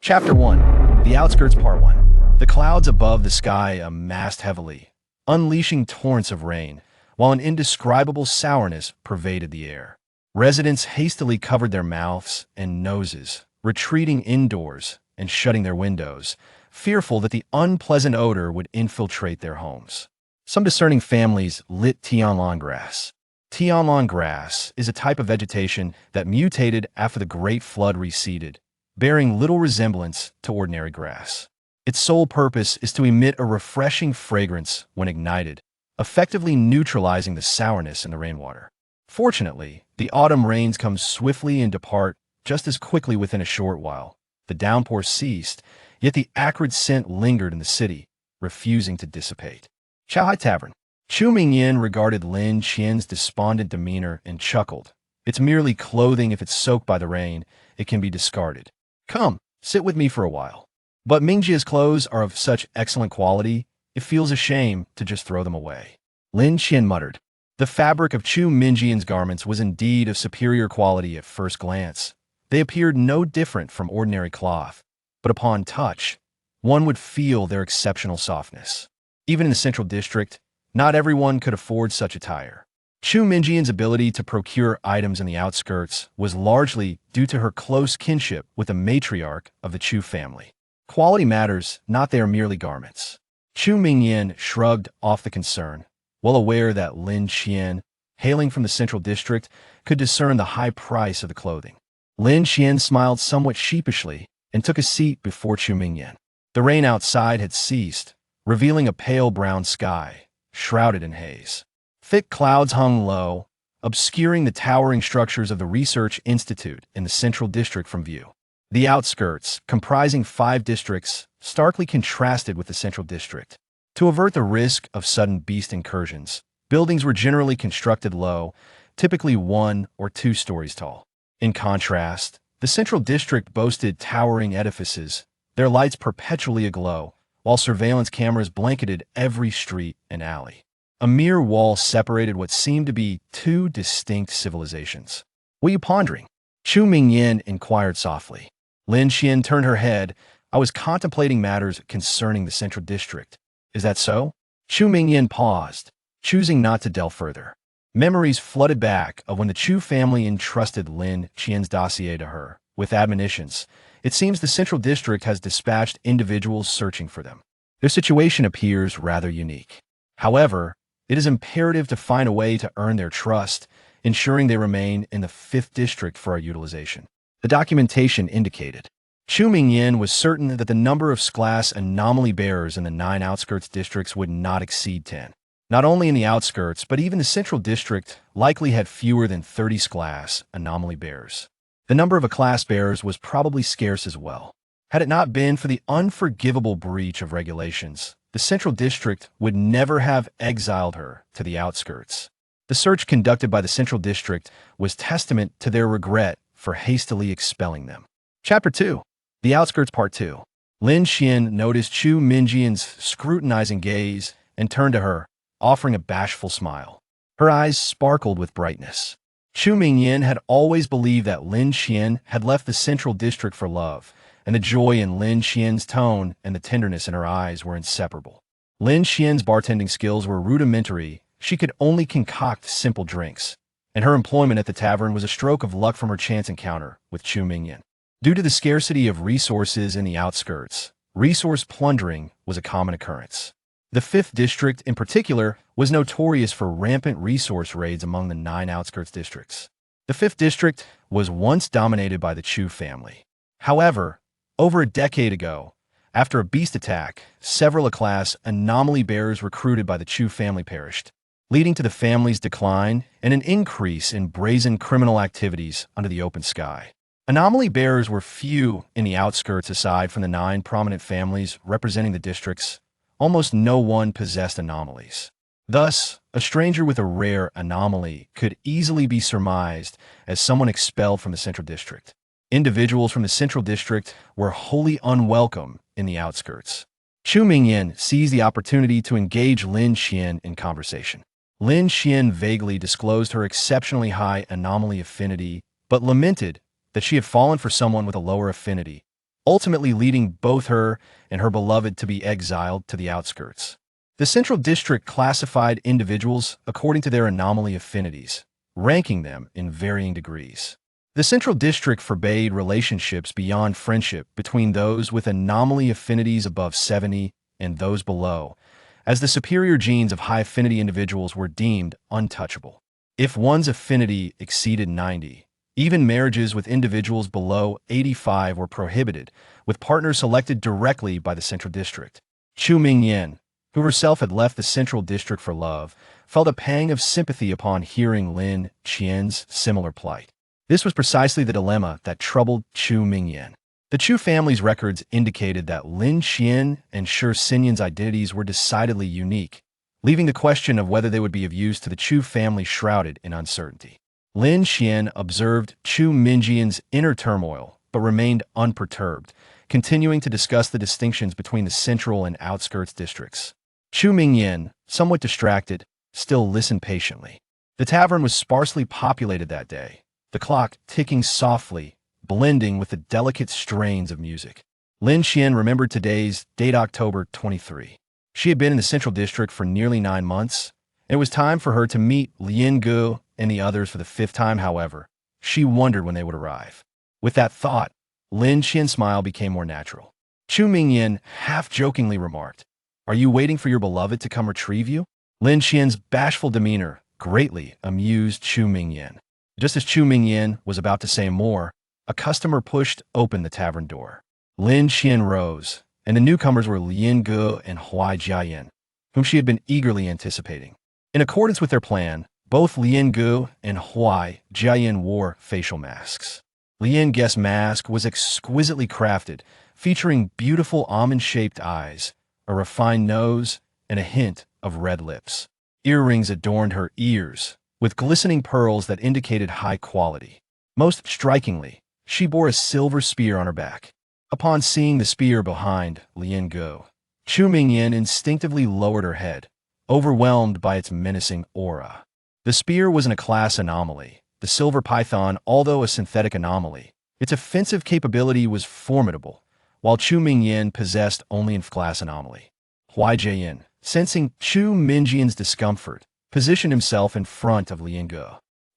Chapter 1. The Outskirts Part 1. The clouds above the sky amassed heavily, unleashing torrents of rain, while an indescribable sourness pervaded the air. Residents hastily covered their mouths and noses, retreating indoors and shutting their windows, fearful that the unpleasant odor would infiltrate their homes. Some discerning families lit tianlan grass. Tianlan grass is a type of vegetation that mutated after the Great Flood receded, bearing little resemblance to ordinary grass. Its sole purpose is to emit a refreshing fragrance when ignited, effectively neutralizing the sourness in the rainwater. Fortunately, the autumn rains come swiftly and depart just as quickly within a short while. The downpour ceased, yet the acrid scent lingered in the city, refusing to dissipate. Chaohai Tavern. Chu Mingyan regarded Lin Qian's despondent demeanor and chuckled. It's merely clothing. If it's soaked by the rain, it can be discarded. Come, sit with me for a while. But Mingjia's clothes are of such excellent quality, it feels a shame to just throw them away. Lin Qian muttered. The fabric of Chu Mingjian's garments was indeed of superior quality at first glance. They appeared no different from ordinary cloth, but upon touch, one would feel their exceptional softness. Even in the central district, not everyone could afford such attire. Chu Mingjian's ability to procure items in the outskirts was largely due to her close kinship with the matriarch of the Chu family. Quality matters, not they are merely garments. Chu Mingyan shrugged off the concern, well aware that Lin Qian, hailing from the central district, could discern the high price of the clothing. Lin Qian smiled somewhat sheepishly and took a seat before Chu Mingyan. The rain outside had ceased, revealing a pale brown sky, shrouded in haze. Thick clouds hung low, obscuring the towering structures of the Research Institute in the central district from view. The outskirts, comprising 5 districts, starkly contrasted with the central district. To avert the risk of sudden beast incursions, buildings were generally constructed low, typically 1 or 2 stories tall. In contrast, the central district boasted towering edifices, their lights perpetually aglow, while surveillance cameras blanketed every street and alley. A mere wall separated what seemed to be 2 distinct civilizations. What are you pondering? Chu Mingyan inquired softly. Lin Qian turned her head. I was contemplating matters concerning the central district. Is that so? Chu Mingyan paused, choosing not to delve further. Memories flooded back of when the Chu family entrusted Lin Qian's dossier to her, with admonitions. It seems the central district has dispatched individuals searching for them. Their situation appears rather unique. However, it is imperative to find a way to earn their trust, ensuring they remain in the 5th district for our utilization. The documentation indicated. Chu Mingyan was certain that the number of SCLAS anomaly bearers in the 9 outskirts districts would not exceed 10. Not only in the outskirts, but even the central district likely had fewer than 30 SCLAS anomaly bearers. The number of class bearers was probably scarce as well. Had it not been for the unforgivable breach of regulations, the central district would never have exiled her to the outskirts. The search conducted by the central district was testament to their regret for hastily expelling them. Chapter 2. The Outskirts Part 2. Lin Qian noticed Chu Mingjian's scrutinizing gaze and turned to her, offering a bashful smile. Her eyes sparkled with brightness. Chu Mingyan had always believed that Lin Qian had left the central district for love, and the joy in Lin Qian's tone and the tenderness in her eyes were inseparable. Lin Qian's bartending skills were rudimentary. She could only concoct simple drinks, and her employment at the tavern was a stroke of luck from her chance encounter with Chu Mingyan. Due to the scarcity of resources in the outskirts, resource plundering was a common occurrence. The 5th district, in particular, was notorious for rampant resource raids among the 9 outskirts districts. The 5th district was once dominated by the Chu family. However, over a decade ago, after a beast attack, several class anomaly bearers recruited by the Chu family perished, leading to the family's decline and an increase in brazen criminal activities under the open sky. Anomaly bearers were few in the outskirts aside from the 9 prominent families representing the districts. Almost no one possessed anomalies. Thus, a stranger with a rare anomaly could easily be surmised as someone expelled from the central district. Individuals from the central district were wholly unwelcome in the outskirts. Chu Mingyan seized the opportunity to engage Lin Qian in conversation. Lin Qian vaguely disclosed her exceptionally high anomaly affinity, but lamented that she had fallen for someone with a lower affinity, ultimately leading both her and her beloved to be exiled to the outskirts. The Central District classified individuals according to their anomaly affinities, ranking them in varying degrees. The Central District forbade relationships beyond friendship between those with anomaly affinities above 70 and those below, as the superior genes of high-affinity individuals were deemed untouchable. If one's affinity exceeded 90, even marriages with individuals below 85 were prohibited, with partners selected directly by the Central District. Chu Mingyan, who herself had left the Central District for love, felt a pang of sympathy upon hearing Lin Qian's similar plight. This was precisely the dilemma that troubled Chu Mingyan. The Chu family's records indicated that Lin Qian and Shi Xinyan's identities were decidedly unique, leaving the question of whether they would be of use to the Chu family shrouded in uncertainty. Lin Qian observed Chu Mingyan's inner turmoil, but remained unperturbed, continuing to discuss the distinctions between the central and outskirts districts. Chu Mingyan, somewhat distracted, still listened patiently. The tavern was sparsely populated that day, the clock ticking softly, blending with the delicate strains of music. Lin Qian remembered today's date, October 23. She had been in the Central District for nearly 9 months, and it was time for her to meet Lian Gu and the others for the 5th time. However, she wondered when they would arrive. With that thought, Lin Qian's smile became more natural. Chu Mingyan half-jokingly remarked, "Are you waiting for your beloved to come retrieve you?" Lin Qian's bashful demeanor greatly amused Chu Mingyan. Just as Chu Mingyan was about to say more, a customer pushed open the tavern door. Lin Qian rose, and the newcomers were Lian Gu and Huai Jiayan, whom she had been eagerly anticipating. In accordance with their plan, both Lian Gu and Huai Jiayan wore facial masks. Lian Gu's mask was exquisitely crafted, featuring beautiful almond-shaped eyes, a refined nose, and a hint of red lips. Earrings adorned her ears, with glistening pearls that indicated high quality. Most strikingly, she bore a silver spear on her back. Upon seeing the spear behind Lian Gu, Chu Mingyan instinctively lowered her head, overwhelmed by its menacing aura. The spear was in a class anomaly, the silver python, although a synthetic anomaly. Its offensive capability was formidable, while Chu Mingyan possessed only a class anomaly. Huai Jiayan, sensing Chu Mingyan's discomfort, positioned himself in front of Lian Gu.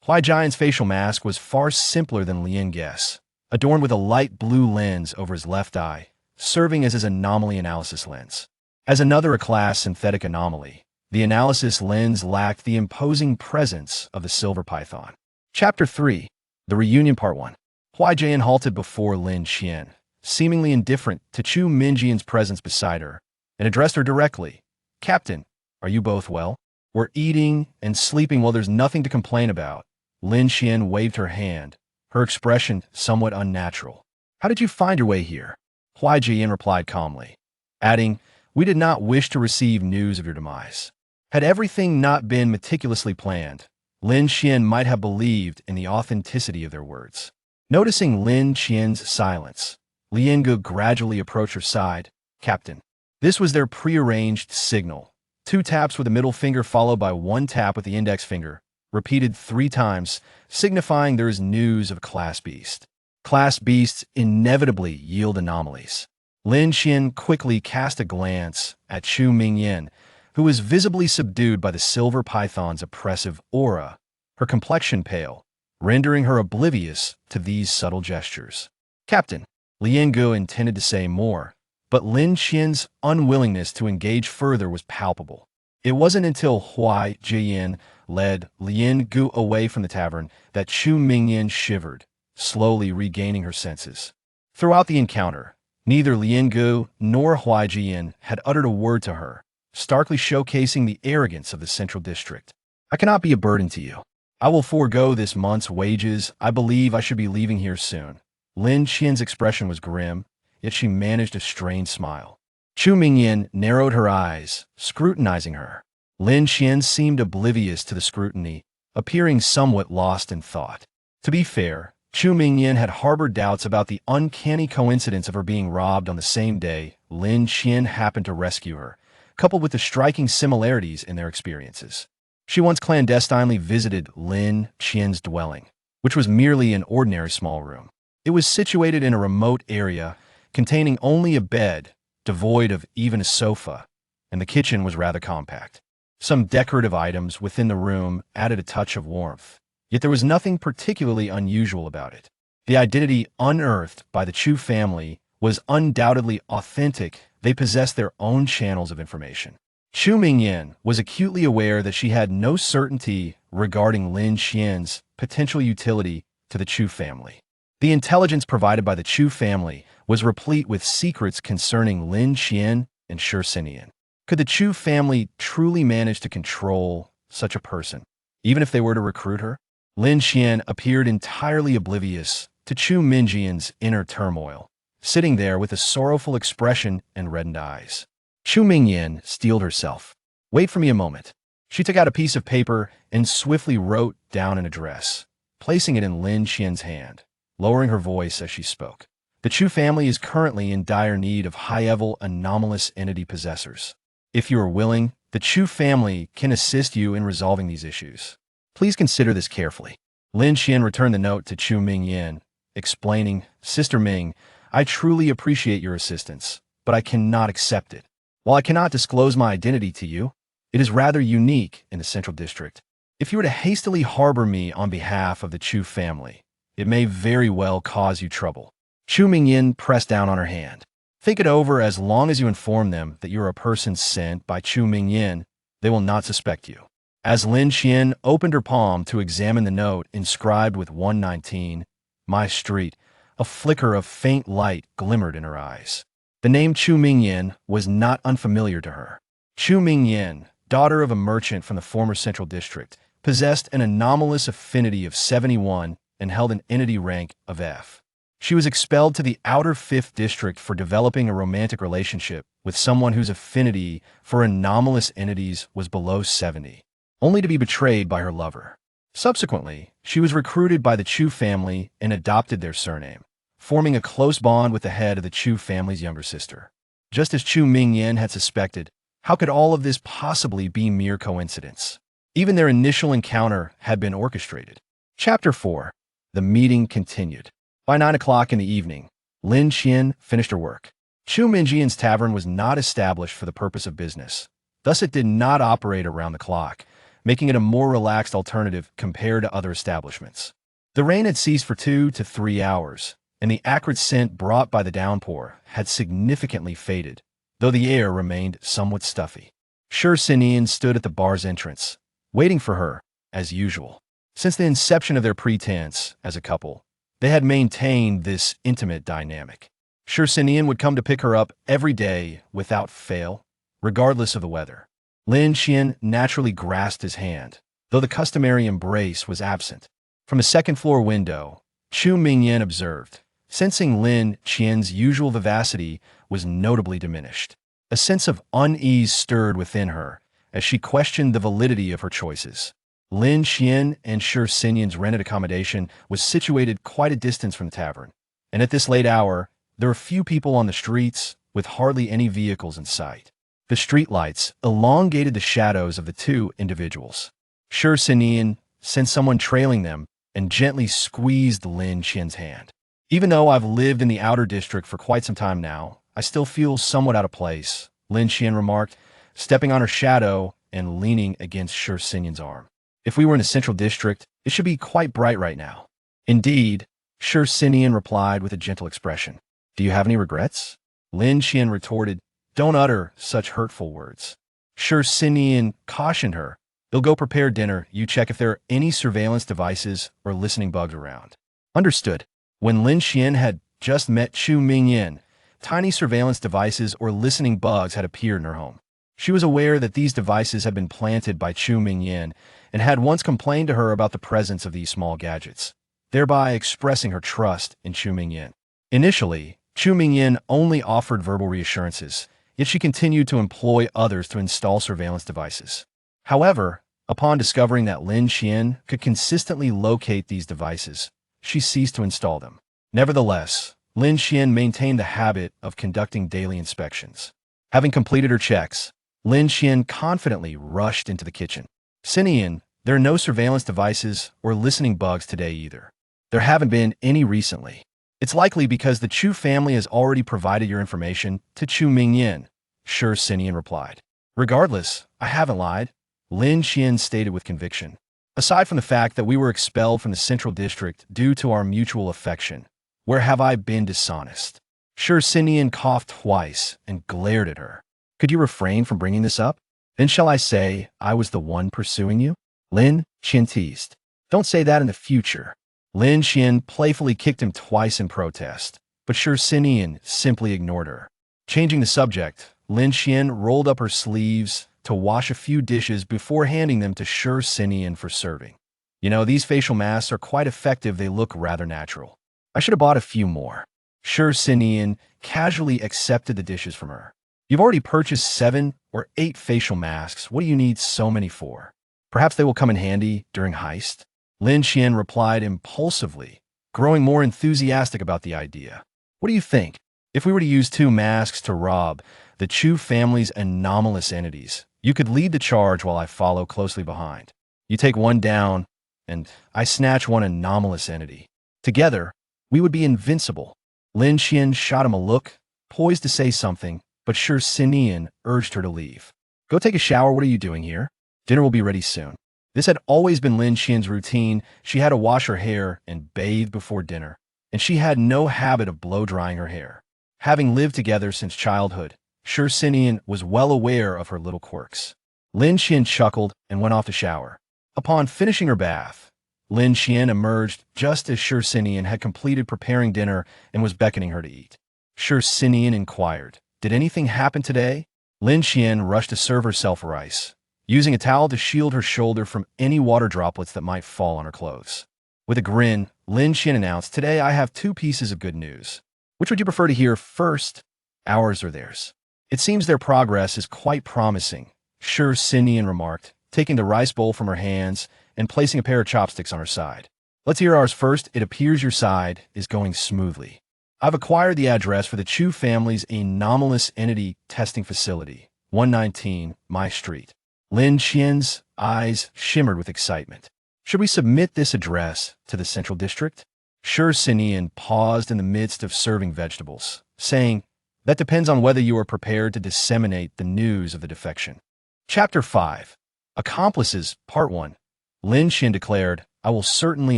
Huai Jiayan's facial mask was far simpler than Lian Gu's, adorned with a light blue lens over his left eye, serving as his anomaly analysis lens. As another class synthetic anomaly, the analysis lens lacked the imposing presence of the silver python. Chapter 3. The Reunion Part 1. Huai Jiayan halted before Lin Qian, seemingly indifferent to Chu Mingyan's presence beside her, and addressed her directly. "Captain, are you both well?" "We're eating and sleeping well, there's nothing to complain about." Lin Qian waved her hand, her expression somewhat unnatural. "How did you find your way here?" Huai Jiayan replied calmly, adding, "We did not wish to receive news of your demise." Had everything not been meticulously planned, Lin Qian might have believed in the authenticity of their words. Noticing Lin Qian's silence, Lian Gu gradually approached her side. "Captain." This was their prearranged signal. 2 taps with the middle finger followed by 1 tap with the index finger, repeated 3 times, signifying there is news of Class Beast. Class Beasts inevitably yield anomalies. Lin Qian quickly cast a glance at Chu Mingyan, who was visibly subdued by the silver python's oppressive aura, her complexion pale, rendering her oblivious to these subtle gestures. "Captain." Lian Gu intended to say more, but Lin Qian's unwillingness to engage further was palpable. It wasn't until Huai Jiayan led Lian Gu away from the tavern that Chu Mingyan shivered, slowly regaining her senses. Throughout the encounter, neither Lian Gu nor Huai Jiayan had uttered a word to her, starkly showcasing the arrogance of the Central District. "I cannot be a burden to you. I will forego this month's wages. I believe I should be leaving here soon." Lin Qian's expression was grim, yet she managed a strained smile. Chu Mingyan narrowed her eyes, scrutinizing her. Lin Qian seemed oblivious to the scrutiny, appearing somewhat lost in thought. To be fair, Chu Mingyan had harbored doubts about the uncanny coincidence of her being robbed on the same day Lin Qian happened to rescue her, coupled with the striking similarities in their experiences. She once clandestinely visited Lin Qian's dwelling, which was merely an ordinary small room. It was situated in a remote area, containing only a bed, devoid of even a sofa, and the kitchen was rather compact. Some decorative items within the room added a touch of warmth, yet there was nothing particularly unusual about it. The identity unearthed by the Chu family was undoubtedly authentic. They possessed their own channels of information. Chu Mingyan was acutely aware that she had no certainty regarding Lin Xian's potential utility to the Chu family. The intelligence provided by the Chu family was replete with secrets concerning Lin Xian and Shi Xinian. Could the Chu family truly manage to control such a person, even if they were to recruit her? Lin Xian appeared entirely oblivious to Chu Mingyan's inner turmoil, sitting there with a sorrowful expression and reddened eyes. Chu Mingyan steeled herself. "Wait for me a moment." She took out a piece of paper and swiftly wrote down an address, placing it in Lin Xian's hand, lowering her voice as she spoke. "The Chu family is currently in dire need of high-level anomalous entity possessors. If you are willing, the Chu family can assist you in resolving these issues. Please consider this carefully." Lin Xian returned the note to Chu Mingyan, explaining, "Sister Ming, I truly appreciate your assistance, but I cannot accept it. While I cannot disclose my identity to you, it is rather unique in the Central District. If you were to hastily harbor me on behalf of the Chu family, it may very well cause you trouble." Chu Mingyan pressed down on her hand. "Think it over. As long as you inform them that you are a person sent by Chu Mingyan, they will not suspect you." As Lin Xian opened her palm to examine the note inscribed with 119, My Street, a flicker of faint light glimmered in her eyes. The name Chu Mingyan was not unfamiliar to her. Chu Mingyan, daughter of a merchant from the former Central District, possessed an anomalous affinity of 71 and held an entity rank of F. She was expelled to the outer 5th District for developing a romantic relationship with someone whose affinity for anomalous entities was below 70, only to be betrayed by her lover. Subsequently, she was recruited by the Chu family and adopted their surname, forming a close bond with the head of the Chu family's younger sister. Just as Chu Mingyan had suspected, how could all of this possibly be mere coincidence? Even their initial encounter had been orchestrated. Chapter 4. The meeting continued. By 9 o'clock in the evening, Lin Xian finished her work. Chu Mingyan's tavern was not established for the purpose of business. Thus, it did not operate around the clock, making it a more relaxed alternative compared to other establishments. The rain had ceased for 2 to 3 hours, and the acrid scent brought by the downpour had significantly faded, though the air remained somewhat stuffy. Shi Xinian stood at the bar's entrance, waiting for her, as usual. Since the inception of their pretense as a couple, they had maintained this intimate dynamic. Shi Xinian would come to pick her up every day without fail, regardless of the weather. Lin Xian naturally grasped his hand, though the customary embrace was absent. From a second-floor window, Chu Mingyan observed, sensing Lin Xian's usual vivacity was notably diminished. A sense of unease stirred within her as she questioned the validity of her choices. Lin Xian and Shi Xinian's rented accommodation was situated quite a distance from the tavern, and at this late hour, there were few people on the streets, with hardly any vehicles in sight. The streetlights elongated the shadows of the two individuals. Shi Xinian sensed someone trailing them and gently squeezed Lin Xian's hand. "Even though I've lived in the outer district for quite some time now, I still feel somewhat out of place," Lin Xian remarked, stepping on her shadow and leaning against Shi Xinian's arm. "If we were in the Central District, it should be quite bright right now." "Indeed," Shi Xinian replied with a gentle expression. "Do you have any regrets?" Lin Xian retorted, "Don't utter such hurtful words." Shi Xinian cautioned her, "They'll go prepare dinner. You check if there are any surveillance devices or listening bugs around." Understood. When Lin Xian had just met Chu Mingyan, tiny surveillance devices or listening bugs had appeared in her home. She was aware that these devices had been planted by Chu Mingyan and had once complained to her about the presence of these small gadgets, thereby expressing her trust in Chu Mingyan. Initially, Chu Mingyan only offered verbal reassurances, yet she continued to employ others to install surveillance devices. However, upon discovering that Lin Xian could consistently locate these devices, she ceased to install them. Nevertheless, Lin Xian maintained the habit of conducting daily inspections. Having completed her checks, Lin Xian confidently rushed into the kitchen. "Xinian, there are no surveillance devices or listening bugs today either. There haven't been any recently. It's likely because the Chu family has already provided your information to Chu Mingyan, Shi Sinian replied. Regardless, I haven't lied, Lin Qian stated with conviction. Aside from the fact that we were expelled from the Central District due to our mutual affection, where have I been dishonest? Shi Sinian coughed twice and glared at her. Could you refrain from bringing this up? Then shall I say I was the one pursuing you? Lin Qian teased. Don't say that in the future. Lin Qian playfully kicked him twice in protest, but Shi Sinian simply ignored her. Changing the subject, Lin Qian rolled up her sleeves to wash a few dishes before handing them to Shi Sinian for serving. You know, these facial masks are quite effective. They look rather natural. I should have bought a few more. Shi Sinian casually accepted the dishes from her. You've already purchased 7 or 8 facial masks. What do you need so many for? Perhaps they will come in handy during heist? Lin Qian replied impulsively, growing more enthusiastic about the idea. What do you think? If we were to use 2 masks to rob the Chu family's anomalous entities, you could lead the charge while I follow closely behind. You take one down, and I snatch one anomalous entity. Together, we would be invincible. Lin Qian shot him a look, poised to say something, but Shi Sinian urged her to leave. Go take a shower. What are you doing here? Dinner will be ready soon. This had always been Lin Qian's routine. She had to wash her hair and bathe before dinner, and she had no habit of blow-drying her hair. Having lived together since childhood, Shi Sinian was well aware of her little quirks. Lin Qian chuckled and went off to shower. Upon finishing her bath, Lin Qian emerged just as Shi Sinian had completed preparing dinner and was beckoning her to eat. Shi Sinian inquired, "Did anything happen today?" Lin Qian rushed to serve herself rice, using a towel to shield her shoulder from any water droplets that might fall on her clothes. With a grin, Lin Qian announced, "Today I have 2 pieces of good news. Which would you prefer to hear first, ours or theirs?" "It seems their progress is quite promising," Shi Sinian remarked, taking the rice bowl from her hands and placing a pair of chopsticks on her side. "Let's hear ours first. It appears your side is going smoothly. I've acquired the address for the Chu family's anomalous entity testing facility, 119 My Street." Lin Qian's eyes shimmered with excitement. "Should we submit this address to the Central District?" Shi Sinian paused in the midst of serving vegetables, saying, "That depends on whether you are prepared to disseminate the news of the defection." Chapter 5. Accomplices, Part 1. Lin Qian declared, "I will certainly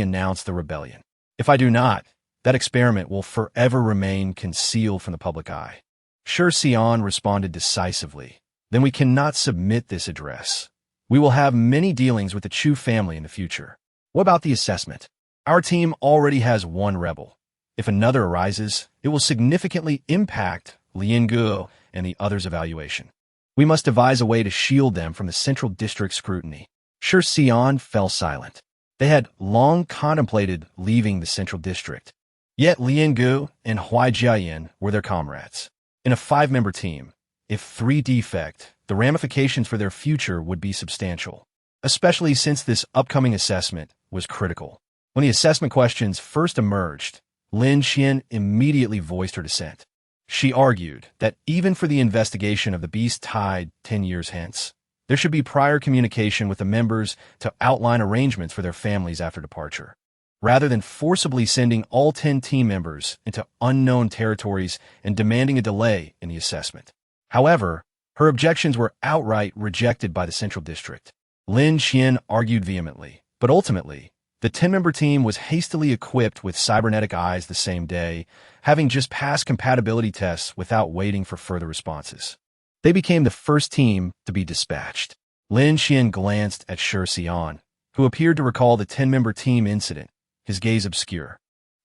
announce the rebellion. If I do not, that experiment will forever remain concealed from the public eye." Shi Xian responded decisively, "Then we cannot submit this address. We will have many dealings with the Chu family in the future. What about the assessment? Our team already has 1 rebel. If another arises, it will significantly impact Lian Guo and the others' evaluation. We must devise a way to shield them from the Central District scrutiny." Shi Xian fell silent. They had long contemplated leaving the Central District. Yet Lian Guo and Huai Jiayan were their comrades. In a 5-member team, if 3 defect, the ramifications for their future would be substantial, especially since this upcoming assessment was critical. When the assessment questions first emerged, Lin Qian immediately voiced her dissent. She argued that even for the investigation of the beast tide 10 years hence, there should be prior communication with the members to outline arrangements for their families after departure, rather than forcibly sending all 10 team members into unknown territories and demanding a delay in the assessment. However, her objections were outright rejected by the Central District. Lin Qian argued vehemently, but ultimately, the 10-member team was hastily equipped with cybernetic eyes the same day, having just passed compatibility tests without waiting for further responses. They became the first team to be dispatched. Lin Qian glanced at Shi Xian, who appeared to recall the 10-member team incident, his gaze obscure.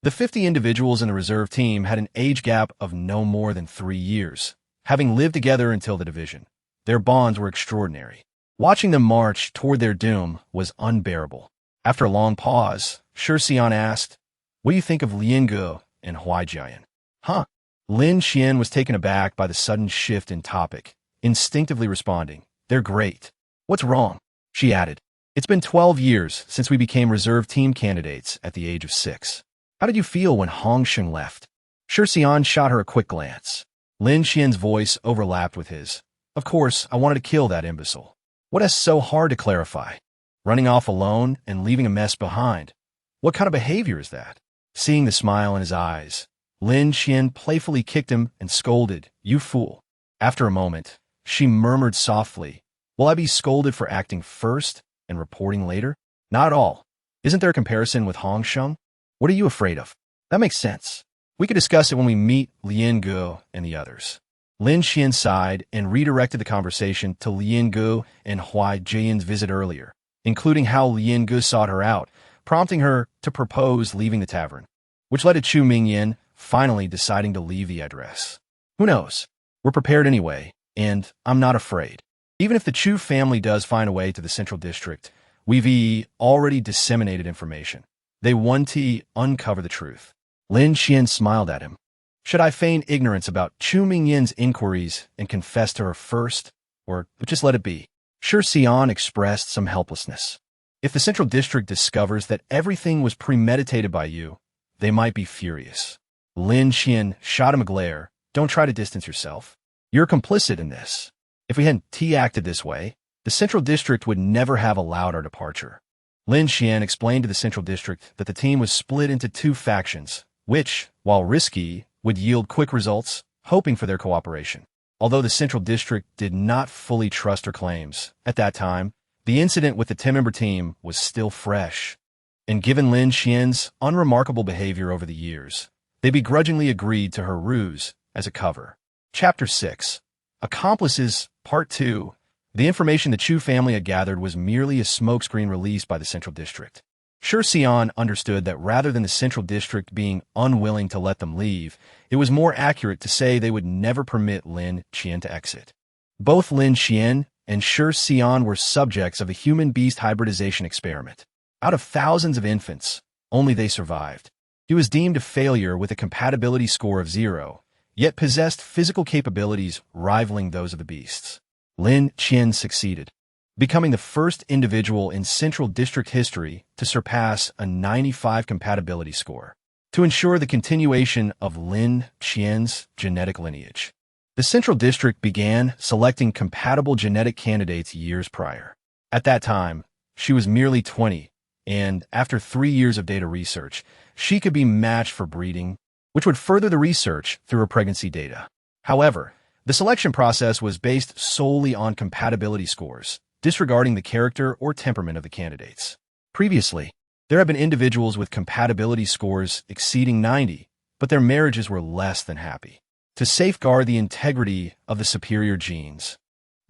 The 50 individuals in the reserve team had an age gap of no more than 3 years, having lived together until the division. Their bonds were extraordinary. Watching them march toward their doom was unbearable. After a long pause, Shi Xian asked, "What do you think of Lian Guo and Huai Jiayan?" "Huh?" Lin Qian was taken aback by the sudden shift in topic, instinctively responding, "They're great." "What's wrong?" she added. "It's been 12 years since we became reserve team candidates at the age of 6. How did you feel when Hong Sheng left?" Shi Xian shot her a quick glance. Lin Qian's voice overlapped with his. "Of course, I wanted to kill that imbecile. What is so hard to clarify? Running off alone and leaving a mess behind. What kind of behavior is that?" Seeing the smile in his eyes, Lin Qian playfully kicked him and scolded, "You fool." After a moment, she murmured softly, "Will I be scolded for acting first and reporting later?" "Not at all. Isn't there a comparison with Hong Sheng? What are you afraid of?" "That makes sense. We could discuss it when we meet Lian Gu and the others." Lin Qian sighed and redirected the conversation to Lian Gu and Huai Jian's visit earlier, including how Lian Gu sought her out, prompting her to propose leaving the tavern, which led to Chu Mingyan finally deciding to leave the address. Who knows? We're prepared anyway, and I'm not afraid. Even if the Chu family does find a way to the central district, we've already disseminated information. They want to uncover the truth. Lin Qian smiled at him. Should I feign ignorance about Chu Mingyan's inquiries and confess to her first, or just let it be? Shi Xian expressed some helplessness. If the central district discovers that everything was premeditated by you, they might be furious. Lin Qian shot him a glare. Don't try to distance yourself. You're complicit in this. If we hadn't acted this way, the central district would never have allowed our departure. Lin Qian explained to the central district that the team was split into two factions, which, while risky, would yield quick results, hoping for their cooperation. Although the central district did not fully trust her claims, at that time, the incident with the 10-member team was still fresh. And given Lin Qian's unremarkable behavior over the years, they begrudgingly agreed to her ruse as a cover. Chapter 6. Accomplices, Part 2. The information the Chu family had gathered was merely a smokescreen released by the central district. Shi Xian understood that rather than the central district being unwilling to let them leave, it was more accurate to say they would never permit Lin Qian to exit. Both Lin Qian and Shi Xian were subjects of a human-beast hybridization experiment. Out of thousands of infants, only they survived. He was deemed a failure with a compatibility score of 0, yet possessed physical capabilities rivaling those of the beasts. Lin Qian succeeded, becoming the first individual in Central District history to surpass a 95 compatibility score, to ensure the continuation of Lin Qian's genetic lineage. The Central District began selecting compatible genetic candidates years prior. At that time, she was merely 20, and after 3 years of data research, she could be matched for breeding, which would further the research through her pregnancy data. However, the selection process was based solely on compatibility scores, disregarding the character or temperament of the candidates. Previously, there have been individuals with compatibility scores exceeding 90, but their marriages were less than happy. To safeguard the integrity of the superior genes,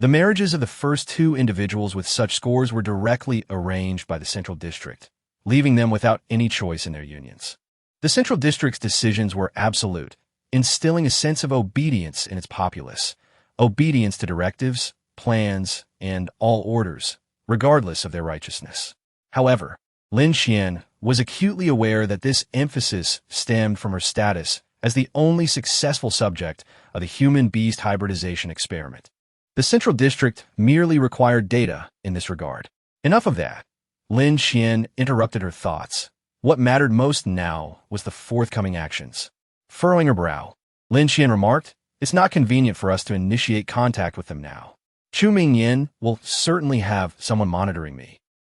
the marriages of the first 2 individuals with such scores were directly arranged by the Central District, leaving them without any choice in their unions. The Central District's decisions were absolute, instilling a sense of obedience in its populace, obedience to directives, plans, and all orders, regardless of their righteousness. However, Lin Qian was acutely aware that this emphasis stemmed from her status as the only successful subject of the human-beast hybridization experiment. The Central District merely required data in this regard. Enough of that. Lin Qian interrupted her thoughts. What mattered most now was the forthcoming actions. Furrowing her brow, Lin Qian remarked, "It's not convenient for us to initiate contact with them now. Chu Mingyan will certainly have someone monitoring me.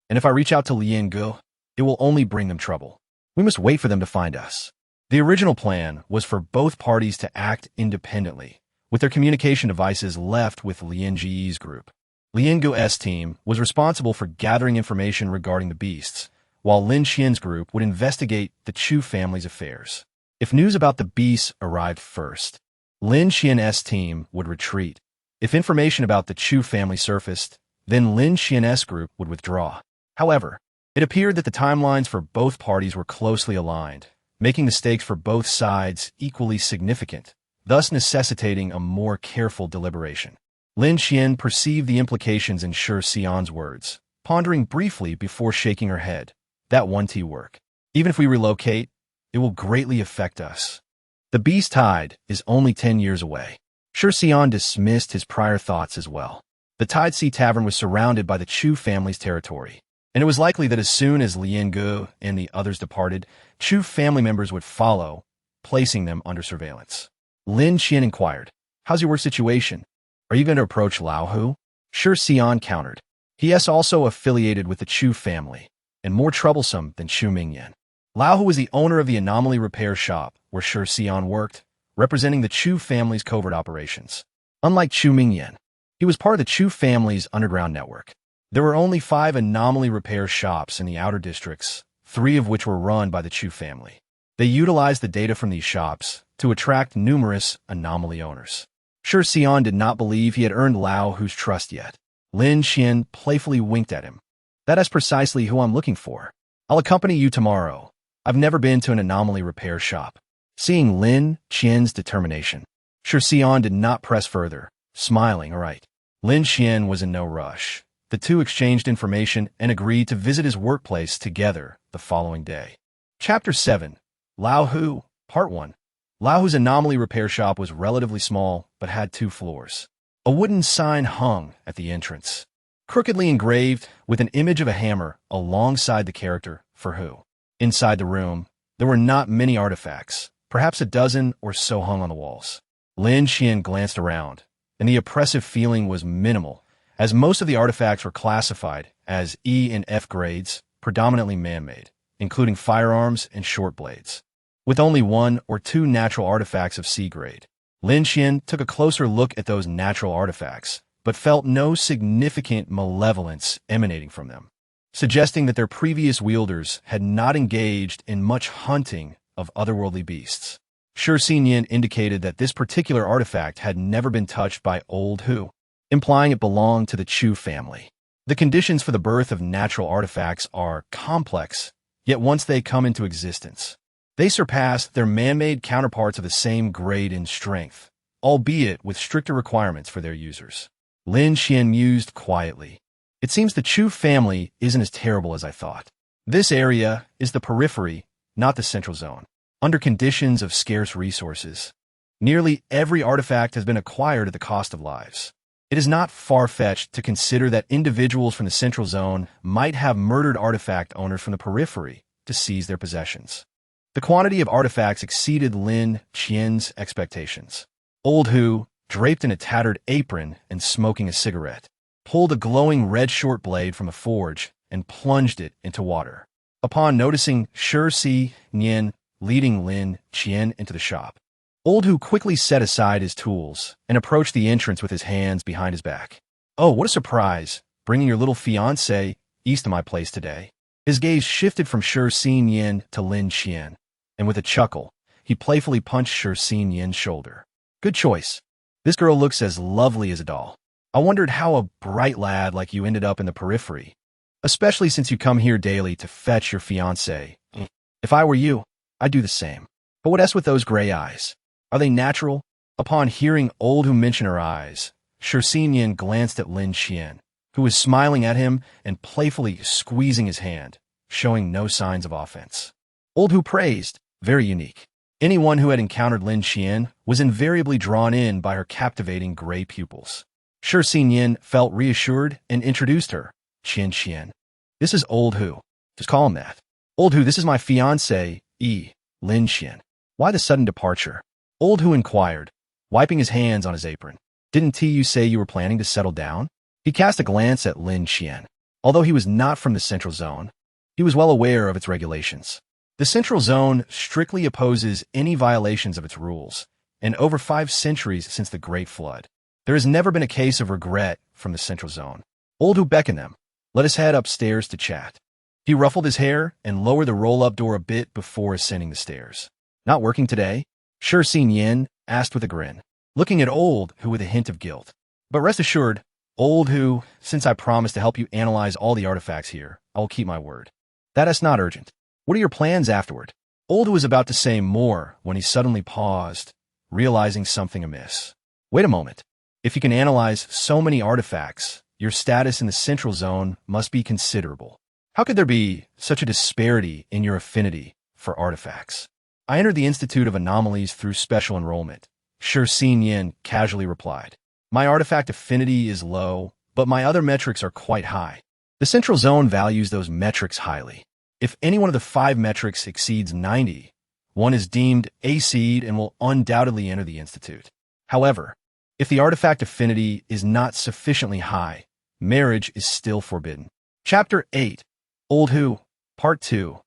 And if I reach out to Lian Gu, it will only bring them trouble. We must wait for them to find us." The original plan was for both parties to act independently, with their communication devices left with Lian Ji's group. Lian Gu's team was responsible for gathering information regarding the beasts, while Lin Qian's group would investigate the Chu family's affairs. If news about the beasts arrived first, Lin Qian's team would retreat. If information about the Chu family surfaced, then Lin Qian's group would withdraw. However, it appeared that the timelines for both parties were closely aligned, making the stakes for both sides equally significant, thus necessitating a more careful deliberation. Lin Qian perceived the implications in Shi Xian's words, pondering briefly before shaking her head. That won't work. Even if we relocate, it will greatly affect us. The beast tide is only 10 years away. Shi Xian dismissed his prior thoughts as well. The Tide Sea Tavern was surrounded by the Chu family's territory, and it was likely that as soon as Lian Gu and the others departed, Chu family members would follow, placing them under surveillance. Lin Qian inquired, "How's your work situation? Are you going to approach Lao Hu?" Shi Xian countered. He is also affiliated with the Chu family, and more troublesome than Chu Mingyan. Lao Hu was the owner of the anomaly repair shop where Shi Xian worked, representing the Chu family's covert operations. Unlike Chu Mingyan, he was part of the Chu family's underground network. There were only 5 anomaly repair shops in the outer districts, 3 of which were run by the Chu family. They utilized the data from these shops to attract numerous anomaly owners. Shi Xian did not believe he had earned Lao Hu's trust yet. Lin Qian playfully winked at him. That is precisely who I'm looking for. I'll accompany you tomorrow. I've never been to an anomaly repair shop. Seeing Lin Qian's determination, Shi Xian did not press further, smiling, all right. Lin Qian was in no rush. The two exchanged information and agreed to visit his workplace together the following day. Chapter 7. Lao Hu, Part 1. Lao Hu's anomaly repair shop was relatively small, but had 2 floors. A wooden sign hung at the entrance, crookedly engraved with an image of a hammer alongside the character for Hu. Inside the room, there were not many artifacts, perhaps a dozen or so hung on the walls. Lin Qian glanced around, and the oppressive feeling was minimal, as most of the artifacts were classified as E and F grades, predominantly man-made, including firearms and short blades, with only 1 or 2 natural artifacts of C grade. Lin Qian took a closer look at those natural artifacts, but felt no significant malevolence emanating from them, suggesting that their previous wielders had not engaged in much hunting of otherworldly beasts. Shi Xian indicated that this particular artifact had never been touched by Old Hu, implying it belonged to the Chu family. The conditions for the birth of natural artifacts are complex, yet once they come into existence, they surpass their man-made counterparts of the same grade in strength, albeit with stricter requirements for their users. Lin Qian mused quietly. It seems the Chu family isn't as terrible as I thought. This area is the periphery, not the central zone. Under conditions of scarce resources, nearly every artifact has been acquired at the cost of lives. It is not far-fetched to consider that individuals from the central zone might have murdered artifact owners from the periphery to seize their possessions. The quantity of artifacts exceeded Lin Qian's expectations. Old Hu, draped in a tattered apron and smoking a cigarette, pulled a glowing red short blade from a forge and plunged it into water. Upon noticing Shi Xian leading Lin Qian into the shop, Old Hu quickly set aside his tools and approached the entrance with his hands behind his back. Oh, what a surprise, bringing your little fiancé east of my place today. His gaze shifted from Shi Xian to Lin Qian, and with a chuckle, he playfully punched Shi Xian's shoulder. Good choice. This girl looks as lovely as a doll. I wondered how a bright lad like you ended up in the periphery, especially since you come here daily to fetch your fiancé. If I were you, I'd do the same. But what else with those gray eyes? Are they natural? Upon hearing Old Hu mention her eyes, Shi Xian glanced at Lin Qian, who was smiling at him and playfully squeezing his hand, showing no signs of offense. Old Hu praised, very unique. Anyone who had encountered Lin Qian was invariably drawn in by her captivating gray pupils. Shi Xian felt reassured and introduced her. Qian. This is Old Hu. Just call him that. Old Hu, this is my fiancé, Lin Qian. Why the sudden departure? Old Hu inquired, wiping his hands on his apron. Didn't you say you were planning to settle down? He cast a glance at Lin Qian. Although he was not from the Central Zone, he was well aware of its regulations. The Central Zone strictly opposes any violations of its rules, and over 5 centuries since the Great Flood, there has never been a case of regret from the Central Zone. Old Hu beckoned them. Let us head upstairs to chat. He ruffled his hair and lowered the roll-up door a bit before ascending the stairs. Not working today? Shi Xian asked with a grin, looking at Old Hu with a hint of guilt. But rest assured, Old Hu, since I promised to help you analyze all the artifacts here, I will keep my word. That is not urgent. What are your plans afterward? Old Hu was about to say more when he suddenly paused, realizing something amiss. Wait a moment. If you can analyze so many artifacts, your status in the Central Zone must be considerable. How could there be such a disparity in your affinity for artifacts? I entered the Institute of Anomalies through special enrollment, Shi Xian casually replied. My artifact affinity is low, but my other metrics are quite high. The Central Zone values those metrics highly. If any one of the 5 metrics exceeds 90, one is deemed A-seed and will undoubtedly enter the Institute. However, if the artifact affinity is not sufficiently high, marriage is still forbidden. Chapter 8. Old Hu, Part 2.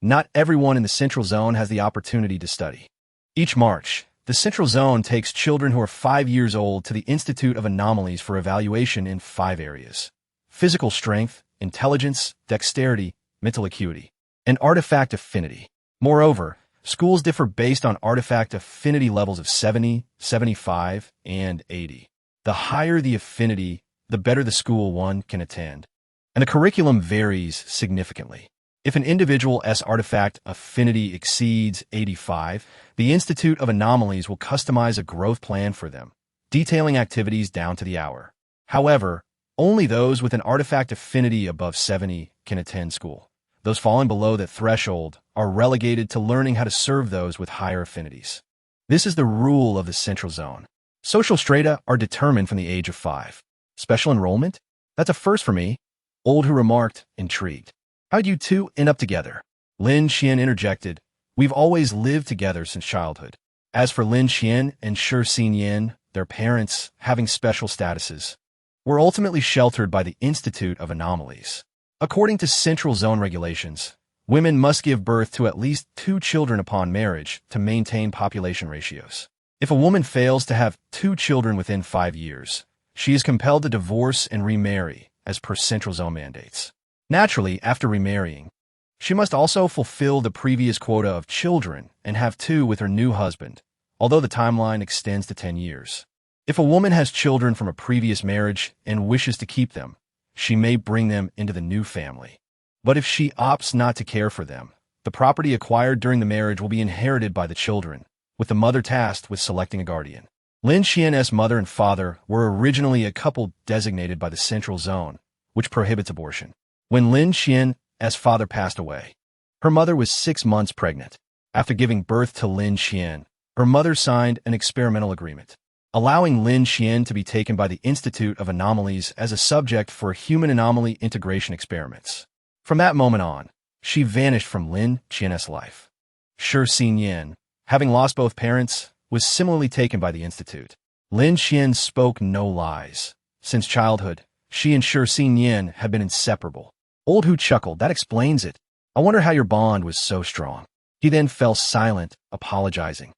Not everyone in the Central Zone has the opportunity to study. Each March, the Central Zone takes children who are 5 years old to the Institute of Anomalies for evaluation in 5 areas: physical strength, intelligence, dexterity, mental acuity, and artifact affinity. Moreover, schools differ based on artifact affinity levels of 70, 75, and 80. The higher the affinity, the better the school one can attend. And the curriculum varies significantly. If an individual's artifact affinity exceeds 85, the Institute of Anomalies will customize a growth plan for them, detailing activities down to the hour. However, only those with an artifact affinity above 70 can attend school. Those falling below that threshold are relegated to learning how to serve those with higher affinities. This is the rule of the Central Zone. Social strata are determined from the age of 5. Special enrollment? That's a first for me. Old Who remarked, intrigued. How'd you two end up together? Lin Xian interjected. We've always lived together since childhood. As for Lin Xian and Shi Xinyan, their parents, having special statuses, were ultimately sheltered by the Institute of Anomalies. According to Central Zone regulations, women must give birth to at least 2 children upon marriage to maintain population ratios. If a woman fails to have 2 children within 5 years, she is compelled to divorce and remarry, as per Central Zone mandates. Naturally, after remarrying, she must also fulfill the previous quota of children and have 2 with her new husband, although the timeline extends to 10 years. If a woman has children from a previous marriage and wishes to keep them, she may bring them into the new family. But if she opts not to care for them, the property acquired during the marriage will be inherited by the children, with the mother tasked with selecting a guardian. Lin Xian's mother and father were originally a couple designated by the Central Zone, which prohibits abortion. When Lin Xian's father passed away, her mother was 6 months pregnant. After giving birth to Lin Xian, her mother signed an experimental agreement, allowing Lin Xian to be taken by the Institute of Anomalies as a subject for human anomaly integration experiments. From that moment on, she vanished from Lin Xian's life. Shi Xinyan, having lost both parents, was similarly taken by the Institute. Lin Xian spoke no lies. Since childhood, she and Shi Xinyan had been inseparable. Old Who chuckled. That explains it. I wonder how your bond was so strong. He then fell silent, apologizing.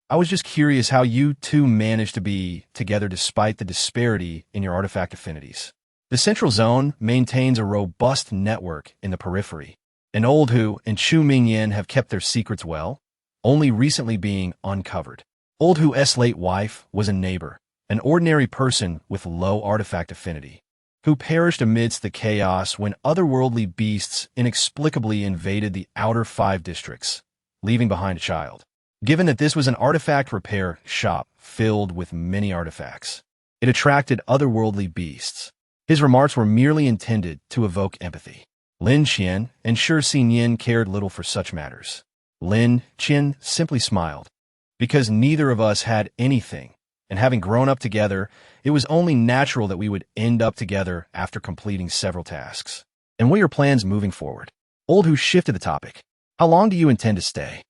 I was just curious how you two managed to be together despite the disparity in your artifact affinities. The Central Zone maintains a robust network in the periphery, and Old Who and Chu Mingyan have kept their secrets well, only recently being uncovered. Old Who's late wife was a neighbor, an ordinary person with low artifact affinity, who perished amidst the chaos when otherworldly beasts inexplicably invaded the outer 5 districts, leaving behind a child. Given that this was an artifact repair shop filled with many artifacts, it attracted otherworldly beasts. His remarks were merely intended to evoke empathy. Lin Xian and Shi Xinyan cared little for such matters. Lin Qian simply smiled. Because neither of us had anything, and having grown up together, it was only natural that we would end up together after completing several tasks. And what are your plans moving forward? Old Who shifted the topic. How long do you intend to stay?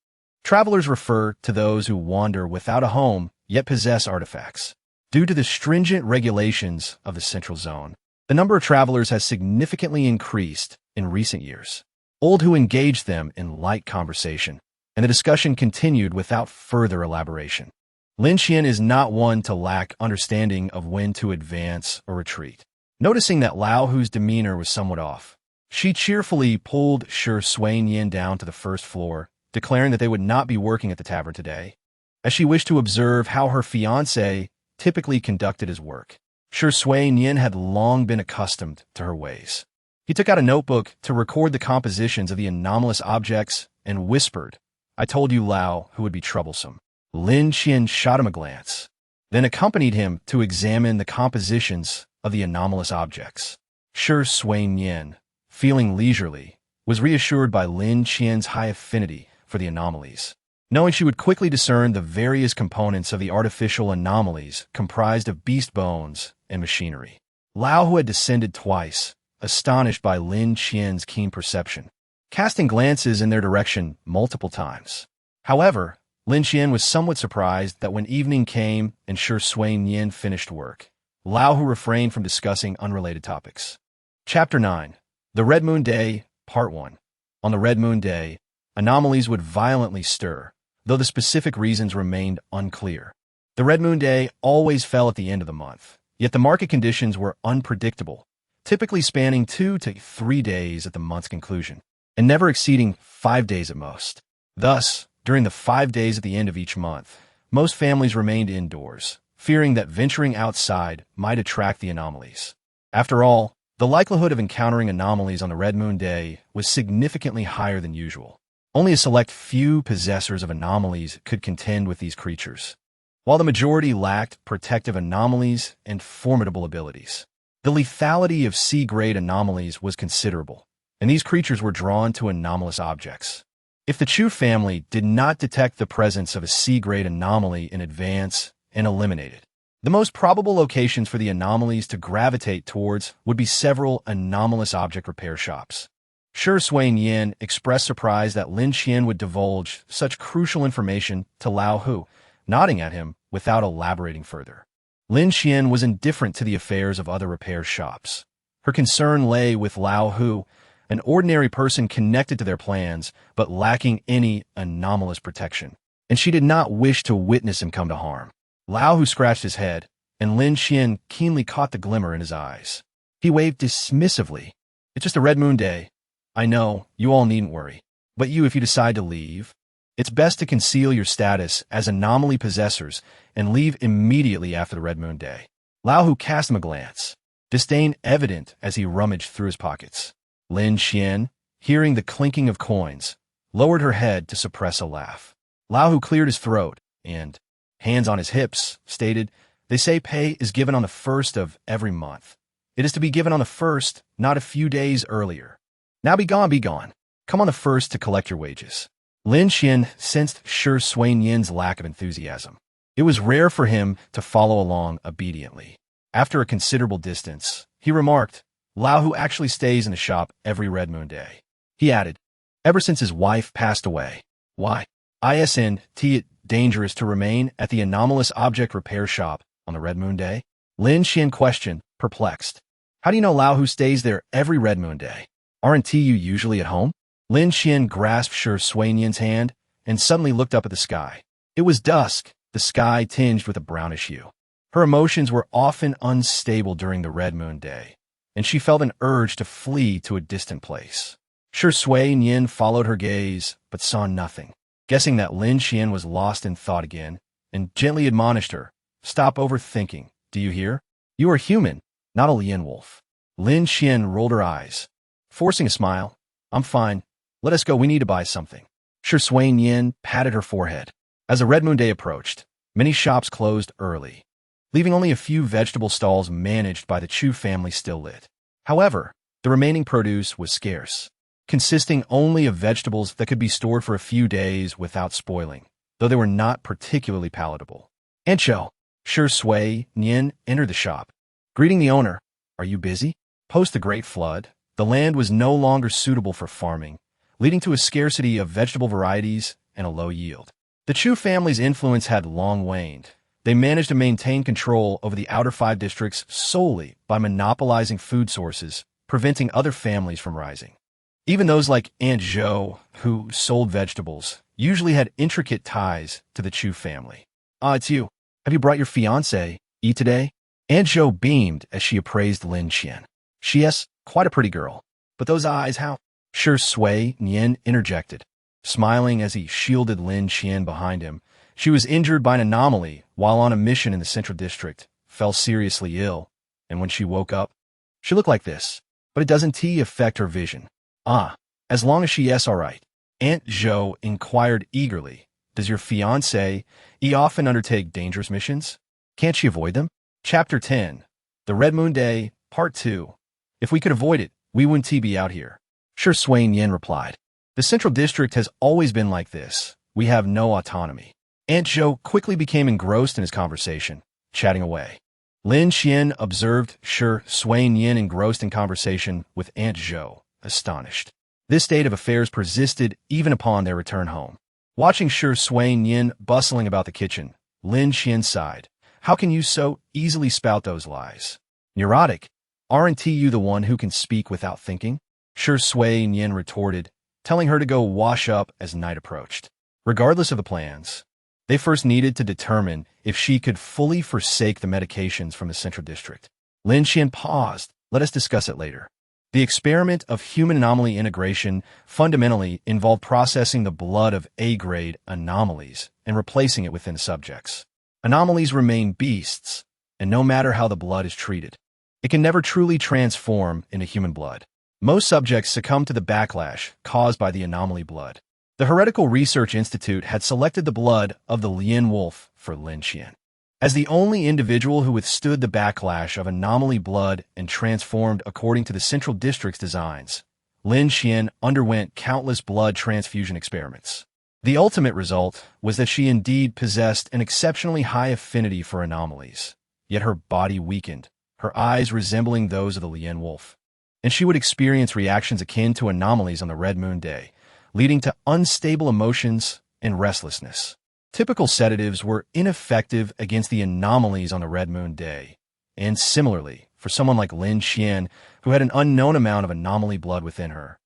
Travelers refer to those who wander without a home, yet possess artifacts. Due to the stringent regulations of the Central Zone, the number of travelers has significantly increased in recent years. Old Who engaged them in light conversation, and the discussion continued without further elaboration. Lin Xian is not one to lack understanding of when to advance or retreat. Noticing that Lao Hu's demeanor was somewhat off, she cheerfully pulled Shi Xinyan down to the first floor, declaring that they would not be working at the tavern today, as she wished to observe how her fiancé typically conducted his work. Shi Xinyan had long been accustomed to her ways. He took out a notebook to record the compositions of the anomalous objects and whispered, I told you Lao Hu would be troublesome. Lin Xian shot him a glance, then accompanied him to examine the compositions of the anomalous objects. Shi Xinyan, feeling leisurely, was reassured by Lin Qian's high affinity for the anomalies, knowing she would quickly discern the various components of the artificial anomalies comprised of beast bones and machinery. Lao Hu had descended twice, astonished by Lin Qian's keen perception, casting glances in their direction multiple times. However, Lin Qian was somewhat surprised that when evening came and Shi Xinyan finished work, Lao Hu refrained from discussing unrelated topics. Chapter 9. The Red Moon Day, Part 1. On the Red Moon Day, anomalies would violently stir, though the specific reasons remained unclear. The red moon day always fell at the end of the month, yet the market conditions were unpredictable, typically spanning 2 to 3 days at the month's conclusion, and never exceeding 5 days at most. Thus, during the 5 days at the end of each month, most families remained indoors, fearing that venturing outside might attract the anomalies. After all, the likelihood of encountering anomalies on the red moon day was significantly higher than usual. Only a select few possessors of anomalies could contend with these creatures, while the majority lacked protective anomalies and formidable abilities. The lethality of C-grade anomalies was considerable, and these creatures were drawn to anomalous objects. If the Chu family did not detect the presence of a C-grade anomaly in advance and eliminate it, the most probable locations for the anomalies to gravitate towards would be several anomalous object repair shops. Sowing Yin expressed surprise that Lin Qian would divulge such crucial information to Lao Hu, nodding at him without elaborating further. Lin Qian was indifferent to the affairs of other repair shops. Her concern lay with Lao Hu, an ordinary person connected to their plans but lacking any anomalous protection, and she did not wish to witness him come to harm. Lao Hu scratched his head, and Lin Qian keenly caught the glimmer in his eyes. He waved dismissively. "It's just a red moon day. I know, you all needn't worry. But if you decide to leave, it's best to conceal your status as anomaly possessors and leave immediately after the red moon day." Lao Hu cast him a glance, disdain evident as he rummaged through his pockets. Lin Qian, hearing the clinking of coins, lowered her head to suppress a laugh. Lao Hu cleared his throat and, hands on his hips, stated, "They say pay is given on the 1st of every month. It is to be given on the 1st, not a few days earlier. Now be gone, be gone. Come on the 1st to collect your wages." Lin Qian sensed Sowing Yin's lack of enthusiasm. It was rare for him to follow along obediently. After a considerable distance, he remarked, "Lao Hu actually stays in the shop every red moon day." He added, "Ever since his wife passed away. Why? Isn't it dangerous to remain at the anomalous object repair shop on the red moon day?" Lin Qian questioned, perplexed. "How do you know Lao Hu stays there every red moon day? Aren't you usually at home?" Lin Qian grasped Sowing Yin's hand and suddenly looked up at the sky. It was dusk, the sky tinged with a brownish hue. Her emotions were often unstable during the red moon day, and she felt an urge to flee to a distant place. Sowing Yin followed her gaze, but saw nothing. Guessing that Lin Qian was lost in thought again, and gently admonished her, "Stop overthinking. Do you hear? You are human, not a lien wolf." Lin Qian rolled her eyes, forcing a smile. "I'm fine. Let us go. We need to buy something." Sowing Yin patted her forehead. As the red moon day approached, many shops closed early, leaving only a few vegetable stalls managed by the Chu family still lit. However, the remaining produce was scarce, consisting only of vegetables that could be stored for a few days without spoiling, though they were not particularly palatable. "Ancho," Sowing Yin entered the shop, greeting the owner. "Are you busy?" Post the Great Flood, the land was no longer suitable for farming, leading to a scarcity of vegetable varieties and a low yield. The Chu family's influence had long waned. They managed to maintain control over the outer 5 districts solely by monopolizing food sources, preventing other families from rising. Even those like Aunt Zhou, who sold vegetables, usually had intricate ties to the Chu family. "Ah, it's you. Have you brought your fiancé, today?" Aunt Zhou beamed as she appraised Lin Qian. "Yes, quite a pretty girl. But those eyes, how—" Sowing Yin interjected, smiling as he shielded Lin Qian behind him. She was injured by an anomaly while on a mission in the Central District, fell seriously ill, and when she woke up, she looked like this. But it doesn't affect her vision. "Ah, as long as she's all right." Aunt Zhou inquired eagerly, "Does your fiancé often undertake dangerous missions? Can't she avoid them?" Chapter 10, The Red Moon Day, Part 2. "If we could avoid it, we wouldn't be out here," Sowing Yin replied. "The Central District has always been like this. We have no autonomy." Aunt Zhou quickly became engrossed in his conversation, chatting away. Lin Qian observed Sowing Yin engrossed in conversation with Aunt Zhou, astonished. This state of affairs persisted even upon their return home. Watching Sowing Yin bustling about the kitchen, Lin Qian sighed. "How can you so easily spout those lies? Neurotic. Aren't you the one who can speak without thinking?" Sowing Yin retorted, telling her to go wash up as night approached. Regardless of the plans, they first needed to determine if she could fully forsake the medications from the Central District. Lin Qian paused. Let us discuss it later. The experiment of human anomaly integration fundamentally involved processing the blood of A-grade anomalies and replacing it within subjects. Anomalies remain beasts, and no matter how the blood is treated, it can never truly transform into human blood. Most subjects succumb to the backlash caused by the anomaly blood. The Heretical Research Institute had selected the blood of the Lien Wolf for Lin Qian. As the only individual who withstood the backlash of anomaly blood and transformed according to the Central District's designs, Lin Qian underwent countless blood transfusion experiments. The ultimate result was that she indeed possessed an exceptionally high affinity for anomalies, yet her body weakened, her eyes resembling those of the Lien Wolf, and she would experience reactions akin to anomalies on the Red Moon Day, leading to unstable emotions and restlessness. Typical sedatives were ineffective against the anomalies on the Red Moon Day, and similarly, for someone like Lin Qian, who had an unknown amount of anomaly blood within her,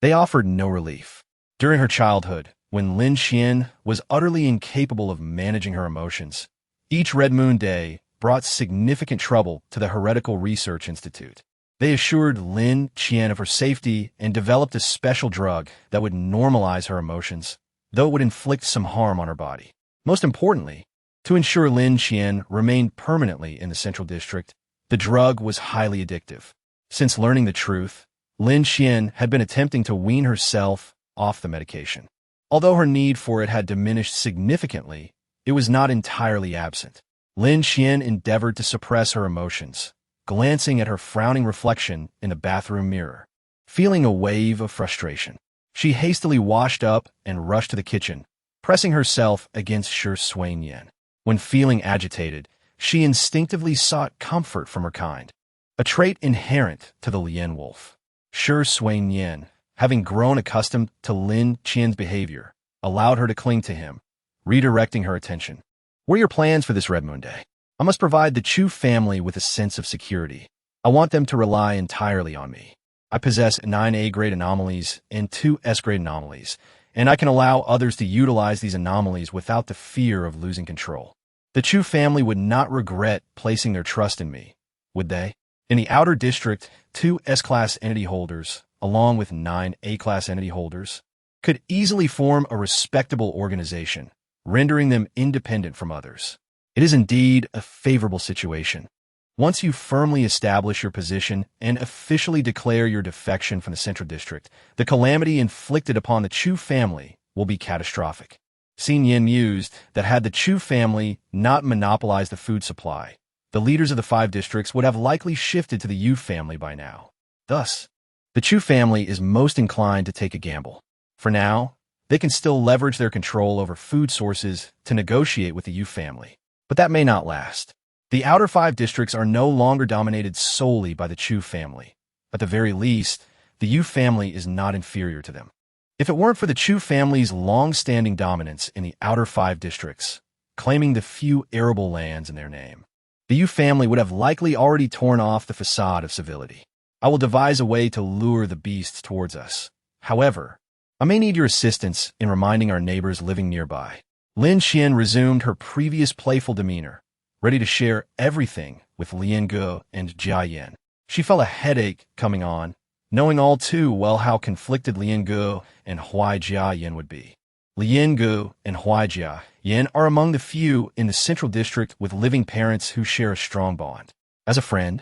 they offered no relief. During her childhood, when Lin Qian was utterly incapable of managing her emotions, each Red Moon Day brought significant trouble to the Heretical Research Institute. They assured Lin Qian of her safety and developed a special drug that would normalize her emotions, though it would inflict some harm on her body. Most importantly, to ensure Lin Qian remained permanently in the Central District, the drug was highly addictive. Since learning the truth, Lin Qian had been attempting to wean herself off the medication. Although her need for it had diminished significantly, it was not entirely absent. Lin Qian endeavored to suppress her emotions, glancing at her frowning reflection in the bathroom mirror. Feeling a wave of frustration, she hastily washed up and rushed to the kitchen, pressing herself against sowing. When feeling agitated, she instinctively sought comfort from her kind, a trait inherent to the Lien Wolf. Sowing, having grown accustomed to Lin Qian's behavior, allowed her to cling to him, redirecting her attention. What are your plans for this Red Moon Day? I must provide the Chu family with a sense of security. I want them to rely entirely on me. I possess 9 A-grade anomalies and 2 S-grade anomalies, and I can allow others to utilize these anomalies without the fear of losing control. The Chu family would not regret placing their trust in me, would they? In the outer district, 2 S-class entity holders, along with 9 A-class entity holders, could easily form a respectable organization, rendering them independent from others. It is indeed a favorable situation. Once you firmly establish your position and officially declare your defection from the Central District, the calamity inflicted upon the Chu family will be catastrophic. Xin Yin mused that had the Chu family not monopolized the food supply, the leaders of the 5 districts would have likely shifted to the Yu family by now. Thus, the Chu family is most inclined to take a gamble. For now, they can still leverage their control over food sources to negotiate with the Yu family, but that may not last. The outer 5 districts are no longer dominated solely by the Chu family. At the very least, the Yu family is not inferior to them. If it weren't for the Chu family's long-standing dominance in the outer 5 districts, claiming the few arable lands in their name, the Yu family would have likely already torn off the facade of civility. I will devise a way to lure the beasts towards us. However, I may need your assistance in reminding our neighbors living nearby. Lin Qian resumed her previous playful demeanor, ready to share everything with Lian Ge and Jia Yan. She felt a headache coming on, knowing all too well how conflicted Lian Ge and Huai Jia Yan would be. Lian Ge and Huai Jia Yan are among the few in the Central District with living parents who share a strong bond. As a friend,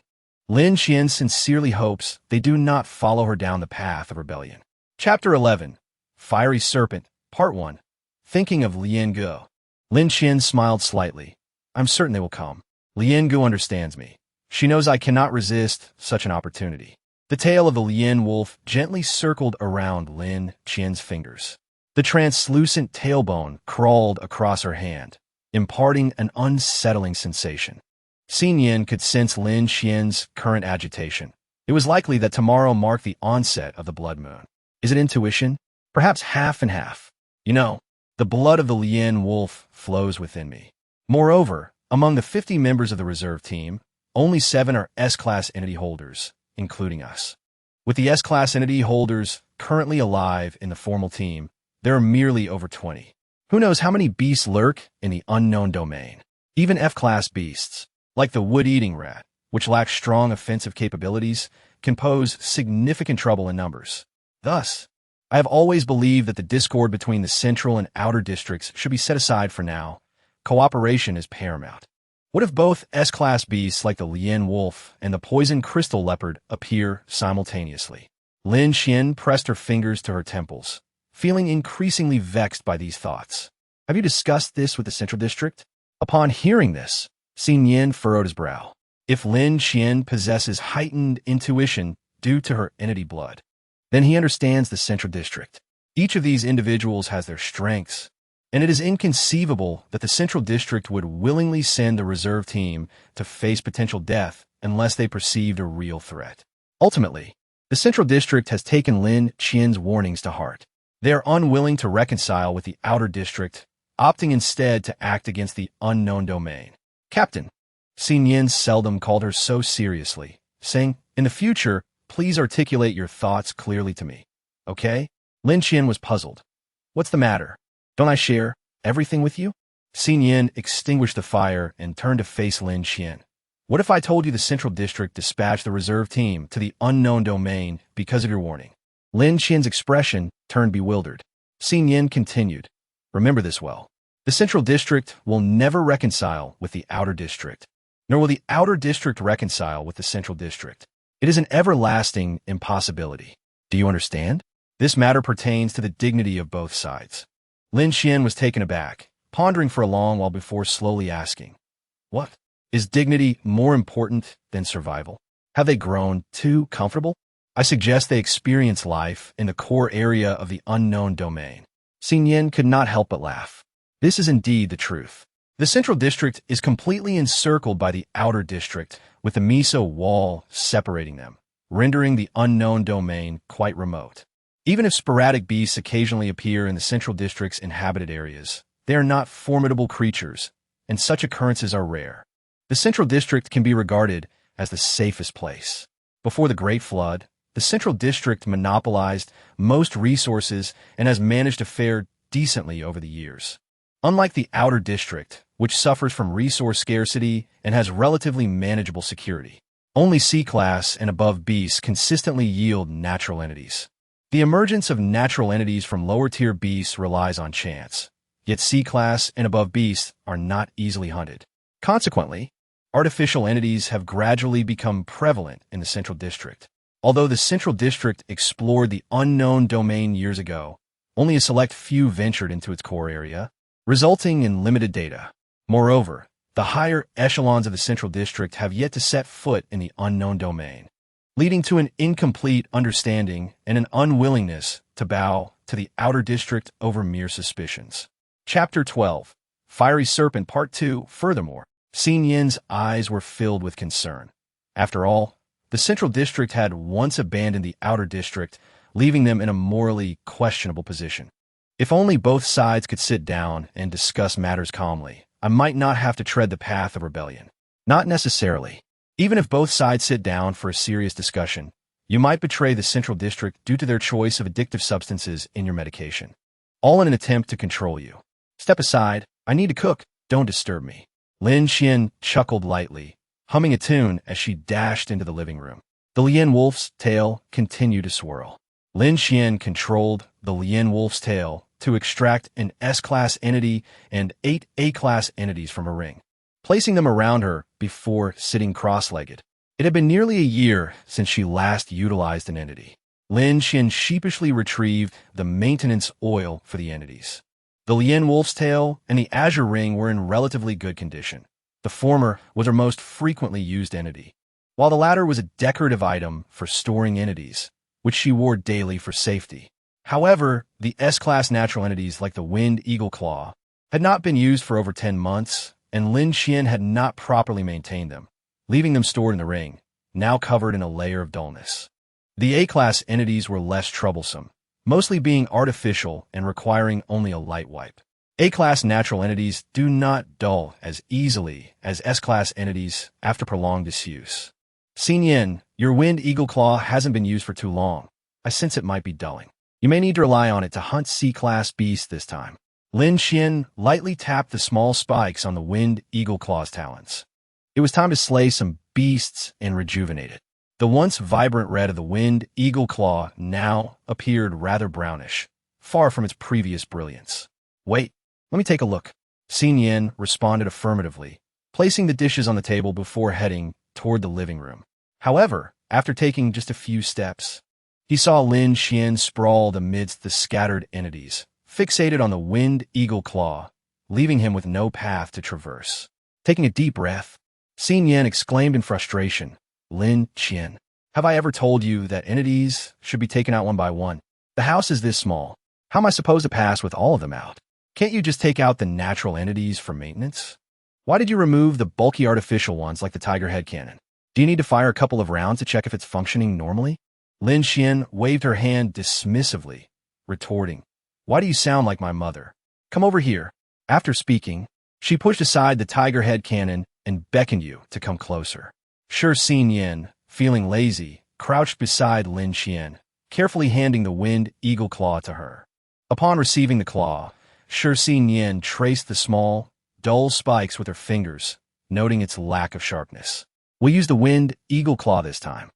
Lin Qian sincerely hopes they do not follow her down the path of rebellion. Chapter 11, Fiery Serpent, Part 1. Thinking of Lian Ge. Lin Qian smiled slightly. I'm certain they will come. Lian Ge understands me. She knows I cannot resist such an opportunity. The tail of the Lien Wolf gently circled around Lin Qian's fingers. The translucent tailbone crawled across her hand, imparting an unsettling sensation. Xin Yin could sense Lin Qian's current agitation. It was likely that tomorrow marked the onset of the blood moon. Is it intuition? Perhaps half and half. You know, the blood of the Lien Wolf flows within me. Moreover, among the 50 members of the reserve team, only 7 are S-class entity holders, including us. With the S-Class entity holders currently alive in the formal team, there are merely over 20. Who knows how many beasts lurk in the unknown domain? Even F-Class beasts, like the wood-eating rat, which lacks strong offensive capabilities, can pose significant trouble in numbers. Thus, I have always believed that the discord between the central and outer districts should be set aside for now. Cooperation is paramount. What if both S-Class beasts like the Lien Wolf and the Poison Crystal Leopard appear simultaneously? Lin Xian pressed her fingers to her temples, feeling increasingly vexed by these thoughts. Have you discussed this with the Central District? Upon hearing this, Xin Yin furrowed his brow. If Lin Xian possesses heightened intuition due to her entity blood, then he understands the Central District. Each of these individuals has their strengths, and it is inconceivable that the Central District would willingly send the reserve team to face potential death unless they perceived a real threat. Ultimately, the Central District has taken Lin Xian's warnings to heart. They are unwilling to reconcile with the Outer District, opting instead to act against the unknown domain. Captain, Xin Yin seldom called her so seriously, saying, "In the future, please articulate your thoughts clearly to me, okay?" Lin Xian was puzzled. "What's the matter? Don't I share everything with you?" Xin Yin extinguished the fire and turned to face Lin Xian. "What if I told you the Central District dispatched the reserve team to the unknown domain because of your warning?" Lin Xian's expression turned bewildered. Xin Yin continued, "Remember this well. The Central District will never reconcile with the Outer District, nor will the Outer District reconcile with the Central District. It is an everlasting impossibility. Do you understand? This matter pertains to the dignity of both sides." Lin Xian was taken aback, pondering for a long while before slowly asking, "What? Is dignity more important than survival? Have they grown too comfortable? I suggest they experience life in the core area of the unknown domain." Xin Yin could not help but laugh. This is indeed the truth. The Central District is completely encircled by the Outer District, with the Miso Wall separating them, rendering the unknown domain quite remote. Even if sporadic beasts occasionally appear in the Central District's inhabited areas, they are not formidable creatures, and such occurrences are rare. The Central District can be regarded as the safest place. Before the Great Flood, the Central District monopolized most resources and has managed to fare decently over the years. Unlike the Outer District, which suffers from resource scarcity and has relatively manageable security, only C-Class and above beasts consistently yield natural entities. The emergence of natural entities from lower-tier beasts relies on chance, yet C-Class and above beasts are not easily hunted. Consequently, artificial entities have gradually become prevalent in the Central District. Although the Central District explored the unknown domain years ago, only a select few ventured into its core area, resulting in limited data. Moreover, the higher echelons of the Central District have yet to set foot in the unknown domain, leading to an incomplete understanding and an unwillingness to bow to the Outer District over mere suspicions. Chapter 12, Fiery Serpent Part 2. Furthermore, Xin Yin's eyes were filled with concern. After all, the Central District had once abandoned the Outer District, leaving them in a morally questionable position. If only both sides could sit down and discuss matters calmly, I might not have to tread the path of rebellion. Not necessarily. Even if both sides sit down for a serious discussion, you might betray the Central District due to their choice of addictive substances in your medication, all in an attempt to control you. Step aside. I need to cook. Don't disturb me. Lin Xian chuckled lightly, humming a tune as she dashed into the living room. The Lien Wolf's tail continued to swirl. Lin Xian controlled the Lien Wolf's tail to extract an S-Class entity and 8 A-Class entities from a ring, placing them around her before sitting cross-legged. It had been nearly a year since she last utilized an entity. Lin Xian sheepishly retrieved the maintenance oil for the entities. The Lien Wolf's tail and the Azure Ring were in relatively good condition. The former was her most frequently used entity, while the latter was a decorative item for storing entities, which she wore daily for safety. However, the S-Class natural entities like the Wind Eagle Claw had not been used for over 10 months, and Lin Xian had not properly maintained them, leaving them stored in the ring, now covered in a layer of dullness. The A-Class entities were less troublesome, mostly being artificial and requiring only a light wipe. A-Class natural entities do not dull as easily as S-Class entities after prolonged disuse. Xin Yin, your wind eagle claw hasn't been used for too long. I sense it might be dulling. You may need to rely on it to hunt C-class beasts this time. Lin Qian lightly tapped the small spikes on the wind eagle claw's talons. It was time to slay some beasts and rejuvenate it. The once vibrant red of the wind eagle claw now appeared rather brownish, far from its previous brilliance. Wait, let me take a look. Xin Yin responded affirmatively, placing the dishes on the table before heading toward the living room. However, after taking just a few steps, he saw Lin Qian sprawled amidst the scattered entities, fixated on the wind eagle claw, leaving him with no path to traverse. Taking a deep breath, Xin Yin exclaimed in frustration, Lin Qian, have I ever told you that entities should be taken out one by one? The house is this small. How am I supposed to pass with all of them out? Can't you just take out the natural entities for maintenance? Why did you remove the bulky artificial ones like the tiger head cannon? Do you need to fire a couple of rounds to check if it's functioning normally? Lin Qian waved her hand dismissively, retorting, why do you sound like my mother? Come over here. After speaking, she pushed aside the tiger head cannon and beckoned you to come closer. Sure, Xin Yin, feeling lazy, crouched beside Lin Qian, carefully handing the wind eagle claw to her. Upon receiving the claw, Sure Xin Yin traced the small, dull spikes with her fingers, noting its lack of sharpness. We'll use the wind eagle claw this time.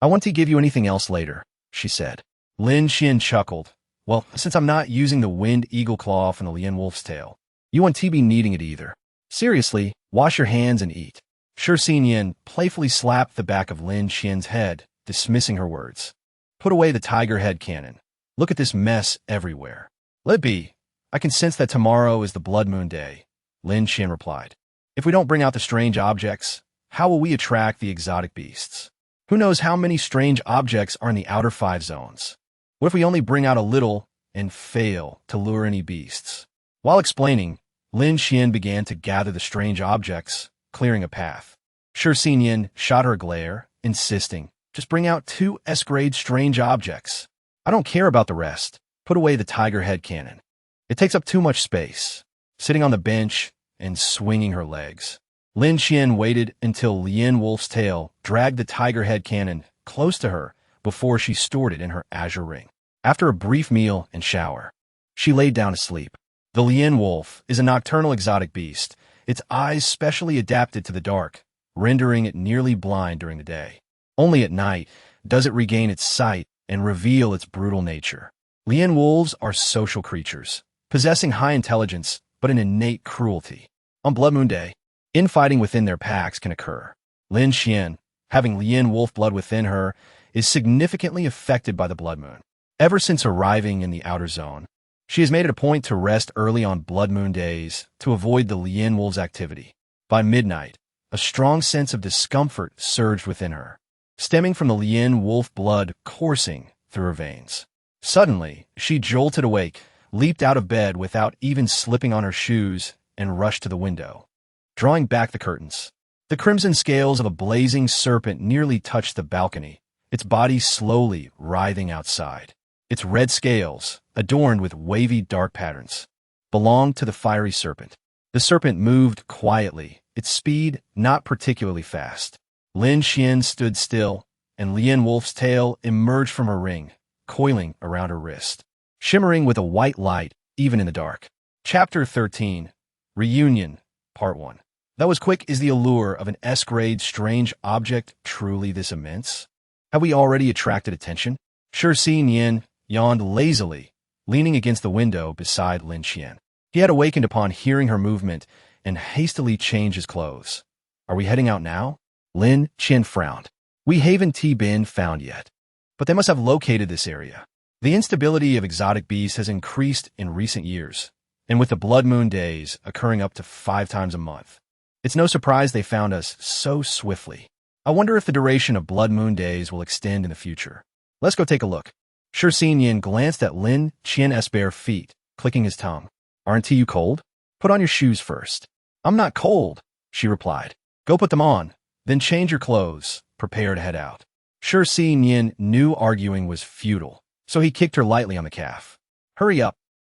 I want to give you anything else later, she said. Lin Qian chuckled. Well, since I'm not using the wind eagle claw from the Lian wolf's tail, you won't be needing it either. Seriously, wash your hands and eat. Sure Xin Yin playfully slapped the back of Lin Qian's head, dismissing her words. Put away the tiger head cannon. Look at this mess everywhere. Let be. I can sense that tomorrow is the blood moon day, Lin Qian replied. If we don't bring out the strange objects, how will we attract the exotic beasts? Who knows how many strange objects are in the outer 5 zones? What if we only bring out a little and fail to lure any beasts? While explaining, Lin Qian began to gather the strange objects, clearing a path. Sure Xin Yin shot her a glare, insisting, just bring out 2 S-grade strange objects. I don't care about the rest. Put away the tiger head cannon. It takes up too much space. Sitting on the bench and swinging her legs, Lin Qian waited until Lian Wolf's tail dragged the tiger head cannon close to her before she stored it in her azure ring. After a brief meal and shower, she laid down to sleep. The Lian Wolf is a nocturnal exotic beast, its eyes specially adapted to the dark, rendering it nearly blind during the day. Only at night does it regain its sight and reveal its brutal nature. Lian wolves are social creatures, possessing high intelligence but an innate cruelty. On Blood Moon Day, infighting within their packs can occur. Lin Qian, having Lian wolf blood within her, is significantly affected by the blood moon. Ever since arriving in the outer zone, she has made it a point to rest early on blood moon days to avoid the Lian wolf's activity. By midnight, a strong sense of discomfort surged within her, stemming from the Lian wolf blood coursing through her veins. Suddenly, she jolted awake, leaped out of bed without even slipping on her shoes, and rushed to the window. Drawing back the curtains, the crimson scales of a blazing serpent nearly touched the balcony, its body slowly writhing outside. Its red scales, adorned with wavy dark patterns, belonged to the fiery serpent. The serpent moved quietly, its speed not particularly fast. Lin Qian stood still, and Lian Wolf's tail emerged from her ring, coiling around her wrist, shimmering with a white light even in the dark. Chapter 13, Reunion, Part 1. That was quick. Is the allure of an S-grade strange object truly this immense? Have we already attracted attention? Sure Xin Yin yawned lazily, leaning against the window beside Lin Qian. He had awakened upon hearing her movement and hastily changed his clothes. Are we heading out now? Lin Qian frowned. We haven't been found yet, but they must have located this area. The instability of exotic beasts has increased in recent years, and with the blood moon days occurring up to 5 times a month, it's no surprise they found us so swiftly. I wonder if the duration of blood moon days will extend in the future. Let's go take a look. Sure Xin Yin glanced at Lin Qian's bare feet, clicking his tongue. Aren't you cold? Put on your shoes first. I'm not cold, she replied. Go put them on, then change your clothes, prepare to head out. Sure Xin Yin knew arguing was futile, so he kicked her lightly on the calf. Hurry up.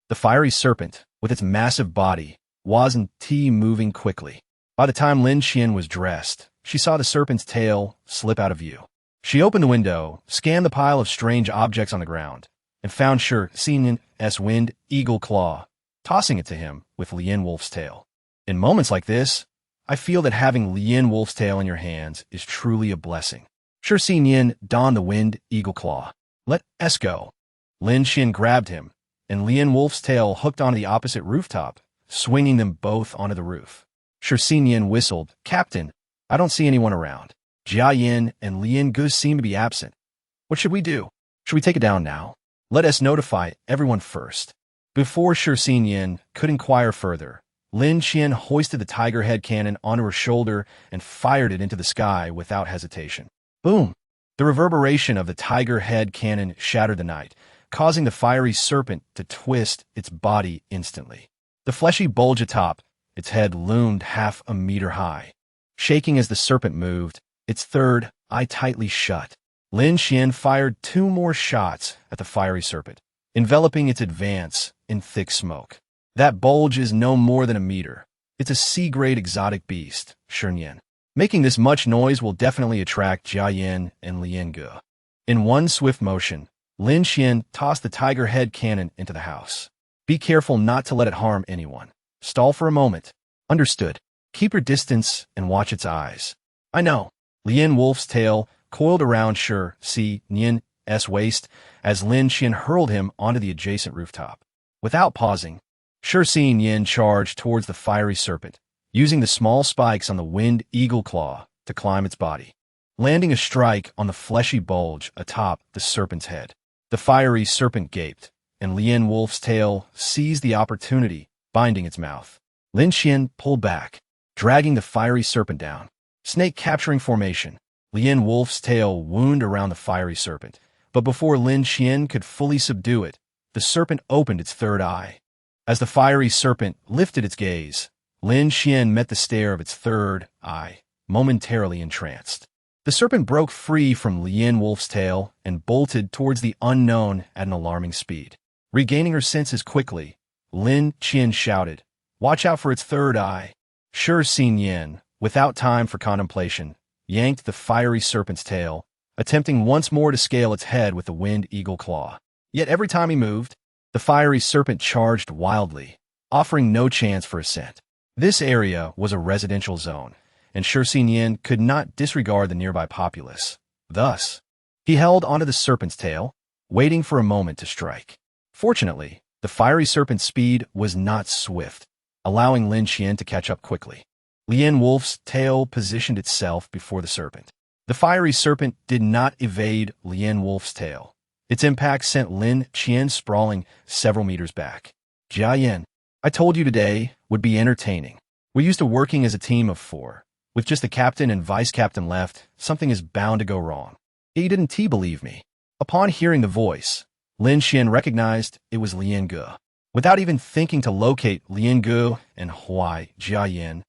The fiery serpent, with its massive body, wasn't moving quickly. By the time Lin Qian was dressed, she saw the serpent's tail slip out of view. She opened the window, scanned the pile of strange objects on the ground, and found Shi Xinyan's winged eagle claw, tossing it to him with Lien Wolf's tail. In moments like this, I feel that having Lien Wolf's tail in your hands is truly a blessing. Shi Xinyan donned the winged eagle claw. Let us go. Lin Qian grabbed him, and Lien Wolf's tail hooked onto the opposite rooftop, swinging them both onto the roof. Shi Xinyan whistled, "Captain, I don't see anyone around. Jia Yin and Lien Gu seem to be absent. What should we do? Should we take it down now? Let us notify everyone first." Before Shi Xinyan could inquire further, Lin Qian hoisted the tiger head cannon onto her shoulder and fired it into the sky without hesitation. Boom! The reverberation of the tiger head cannon shattered the night, causing the fiery serpent to twist its body instantly. The fleshy bulge atop its head loomed half a meter high. Shaking as the serpent moved, its third eye tightly shut. Lin Qian fired 2 more shots at the fiery serpent, enveloping its advance in thick smoke. That bulge is no more than a meter. It's a C-grade exotic beast, Shernyan. Making this much noise will definitely attract Jia Yin and Lien Gu. In one swift motion, Lin Qian tossed the tiger head cannon into the house. Be careful not to let it harm anyone. Stall for a moment. Understood. Keep your distance and watch its eyes. I know. Lien Wolf's tail coiled around Shi Xinyan's waist as Lin Qian hurled him onto the adjacent rooftop. Without pausing, Shi Xinyan charged towards the fiery serpent, using the small spikes on the winged eagle claw to climb its body, landing a strike on the fleshy bulge atop the serpent's head. The fiery serpent gaped, and Lien Wolf's tail seized the opportunity, binding its mouth. Lin Qian pulled back, dragging the fiery serpent down. Snake capturing formation. Lien Wolf's tail wound around the fiery serpent, but before Lin Qian could fully subdue it, the serpent opened its third eye. As the fiery serpent lifted its gaze, Lin Qian met the stare of its third eye, momentarily entranced. The serpent broke free from Lien Wolf's tail and bolted towards the unknown at an alarming speed. Regaining her senses quickly, Lin Qian shouted, "Watch out for its third eye." Shi Xinyan, without time for contemplation, yanked the fiery serpent's tail, attempting once more to scale its head with the winged eagle claw. Yet every time he moved, the fiery serpent charged wildly, offering no chance for ascent. This area was a residential zone, and Shi Xinyan could not disregard the nearby populace. Thus, he held onto the serpent's tail, waiting for a moment to strike. Fortunately, the fiery serpent's speed was not swift, allowing Lin Qian to catch up quickly. Lien Wolf's tail positioned itself before the serpent. The fiery serpent did not evade Lien Wolf's tail. Its impact sent Lin Qian sprawling several meters back. Jia Yin, I told you today would be entertaining. We're used to working as a team of 4. With just the captain and vice captain left, something is bound to go wrong. You didn't believe me. Upon hearing the voice, Lin Qian recognized it was Lien Gu. Without even thinking to locate Lien Gu and Jia Yin,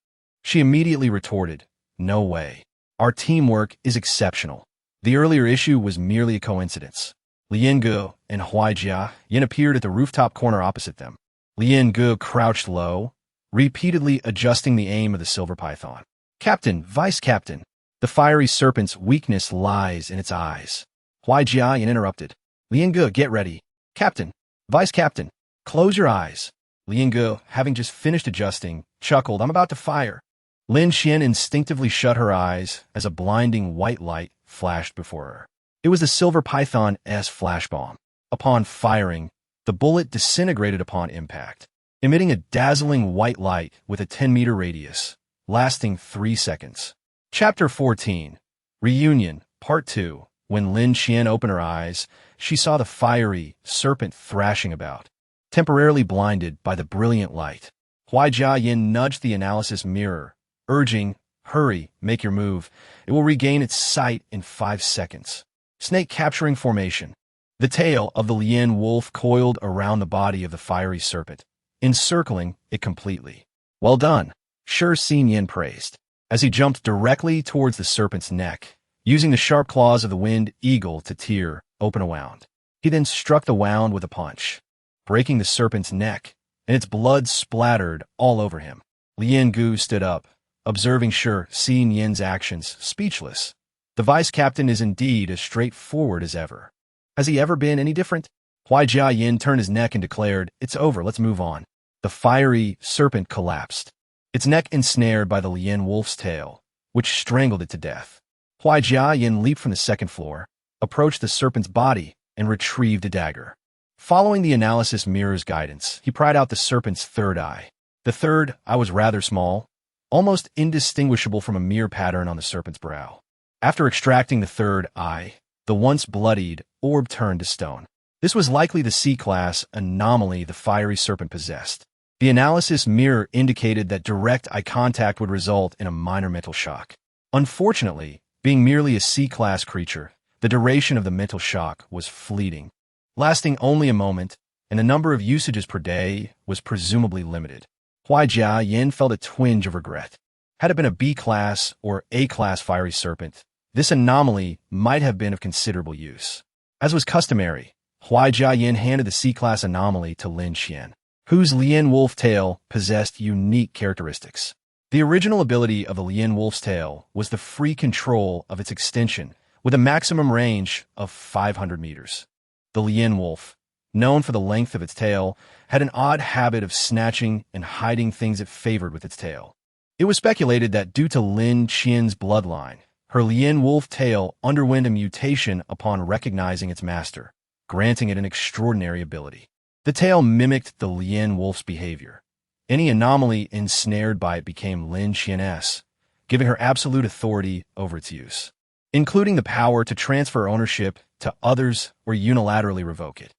she immediately retorted, "No way. Our teamwork is exceptional. The earlier issue was merely a coincidence." Lien Gu and Jia Yin appeared at the rooftop corner opposite them. Lien Gu crouched low, repeatedly adjusting the aim of the silver python. "Captain, vice captain, the fiery serpent's weakness lies in its eyes." Jia Yin interrupted. "Lien Gu, get ready. Captain, vice captain, close your eyes." Lien Gu, having just finished adjusting, chuckled, "I'm about to fire." Lin Qian instinctively shut her eyes as a blinding white light flashed before her. It was the silver python's flash bomb. Upon firing, the bullet disintegrated upon impact, emitting a dazzling white light with a 10-meter radius, lasting 3 seconds. Chapter 14, Reunion, Part 2. When Lin Qian opened her eyes, she saw the fiery serpent thrashing about, temporarily blinded by the brilliant light. Jia Yin nudged the analysis mirror, urging, "Hurry, make your move. It will regain its sight in 5 seconds." Snake capturing formation. The tail of the Lien Wolf coiled around the body of the fiery serpent, encircling it completely. "Well done," Shi Xinyan praised, as he jumped directly towards the serpent's neck, using the sharp claws of the winged eagle to tear open a wound. He then struck the wound with a punch, breaking the serpent's neck, and its blood splattered all over him. Lien Gu stood up, observing Shi Yin's actions, speechless. The vice captain is indeed as straightforward as ever. Has he ever been any different? Huai Jiayin turned his neck and declared, "It's over, let's move on." The fiery serpent collapsed, its neck ensnared by the Lien wolf's tail, which strangled it to death. Huai Jiayin leaped from the second floor, approached the serpent's body, and retrieved a dagger. Following the analysis mirror's guidance, he pried out the serpent's third eye. The third eye was rather small, almost indistinguishable from a mere pattern on the serpent's brow. After extracting the third eye, the once bloodied orb turned to stone. This was likely the C-class anomaly the fiery serpent possessed. The analysis mirror indicated that direct eye contact would result in a minor mental shock. Unfortunately, being merely a C-class creature, the duration of the mental shock was fleeting, lasting only a moment, and the number of usages per day was presumably limited. Huai Jiayin felt a twinge of regret. Had it been a B-class or A-class fiery serpent, this anomaly might have been of considerable use. As was customary, Huai Jiayin handed the C-class anomaly to Lin Xian, whose Lien wolf tail possessed unique characteristics. The original ability of the Lien wolf's tail was the free control of its extension, with a maximum range of 500 meters. The Lien wolf, known for the length of its tail, had an odd habit of snatching and hiding things it favored with its tail. It was speculated that due to Lin Xian's bloodline, her Lien wolf tail underwent a mutation upon recognizing its master, granting it an extraordinary ability. The tail mimicked the Lien wolf's behavior. Any anomaly ensnared by it became Lin Xian's, giving her absolute authority over its use, including the power to transfer ownership to others or unilaterally revoke it.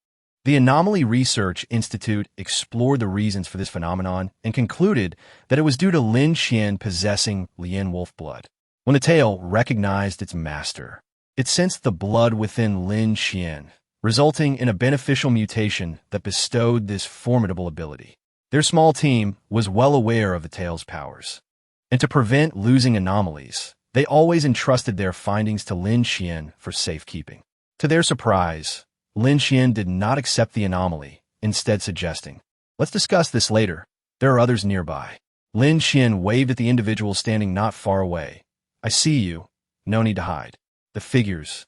The Anomaly Research Institute explored the reasons for this phenomenon and concluded that it was due to Lin Xian possessing Lien wolf blood. When the tail recognized its master, it sensed the blood within Lin Xian, resulting in a beneficial mutation that bestowed this formidable ability. Their small team was well aware of the tail's powers, and to prevent losing anomalies, they always entrusted their findings to Lin Xian for safekeeping. To their surprise, Lin Xian did not accept the anomaly, instead suggesting, "Let's discuss this later. There are others nearby." Lin Xian waved at the individual standing not far away. "I see you. No need to hide." The figures,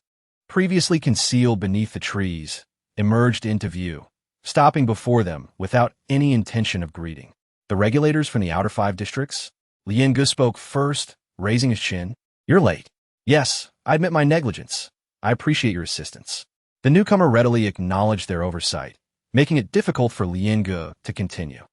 previously concealed beneath the trees, emerged into view, stopping before them without any intention of greeting. "The regulators from the outer 5 districts?" Lien Gu spoke first, raising his chin. "You're late." "Yes, I admit my negligence. I appreciate your assistance." The newcomer readily acknowledged their oversight, making it difficult for Lien Gu to continue.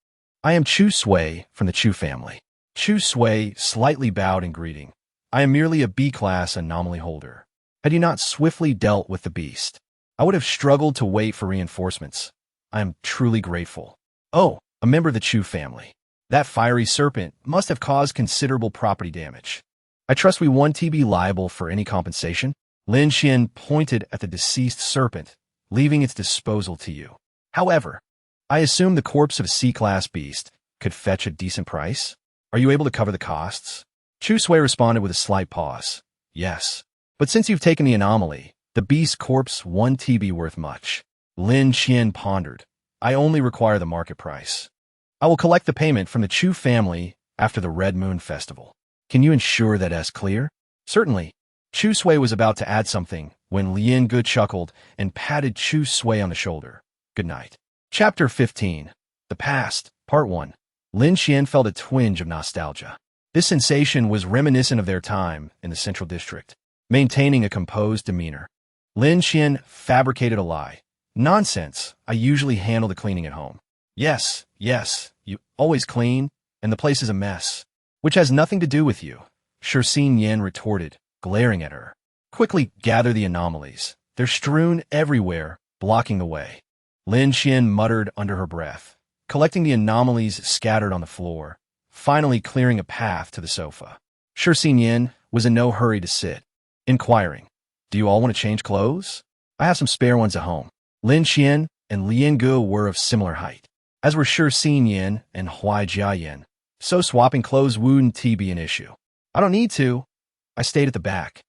"I am Chu Sui from the Chu family." Chu Sui slightly bowed in greeting. "I am merely a B-class anomaly holder. Had you not swiftly dealt with the beast, I would have struggled to wait for reinforcements. I am truly grateful." "Oh, a member of the Chu family. That fiery serpent must have caused considerable property damage. I trust we won't be liable for any compensation." Lin Xian pointed at the deceased serpent, leaving its disposal to you. "However, I assume the corpse of a C-class beast could fetch a decent price? Are you able to cover the costs?" Chu Sui responded with a slight pause. "Yes, but since you've taken the anomaly, the beast's corpse won't be worth much." Lin Xian pondered. "I only require the market price. I will collect the payment from the Chu family after the Red Moon Festival. Can you ensure that as clear?" "Certainly." Chu Sui was about to add something when Lien Gu chuckled and patted Chu Sui on the shoulder. "Good night." Chapter 15. The Past, Part 1. Lin Xian felt a twinge of nostalgia. This sensation was reminiscent of their time in the Central District, maintaining a composed demeanor. Lin Xian fabricated a lie. "Nonsense, I usually handle the cleaning at home." Yes, you always clean, and the place is a mess." "Which has nothing to do with you," Shi Yin retorted, glaring at her. "Quickly gather the anomalies. They're strewn everywhere, blocking the way." Lin Xian muttered under her breath, collecting the anomalies scattered on the floor, finally clearing a path to the sofa. Shi Yin was in no hurry to sit, inquiring, "Do you all want to change clothes? I have some spare ones at home." Lin Xian and Lien Gu were of similar height, as were Shi Yin and Huai Jiayin, so swapping clothes wouldn't be an issue. "I don't need to. I stayed at the back."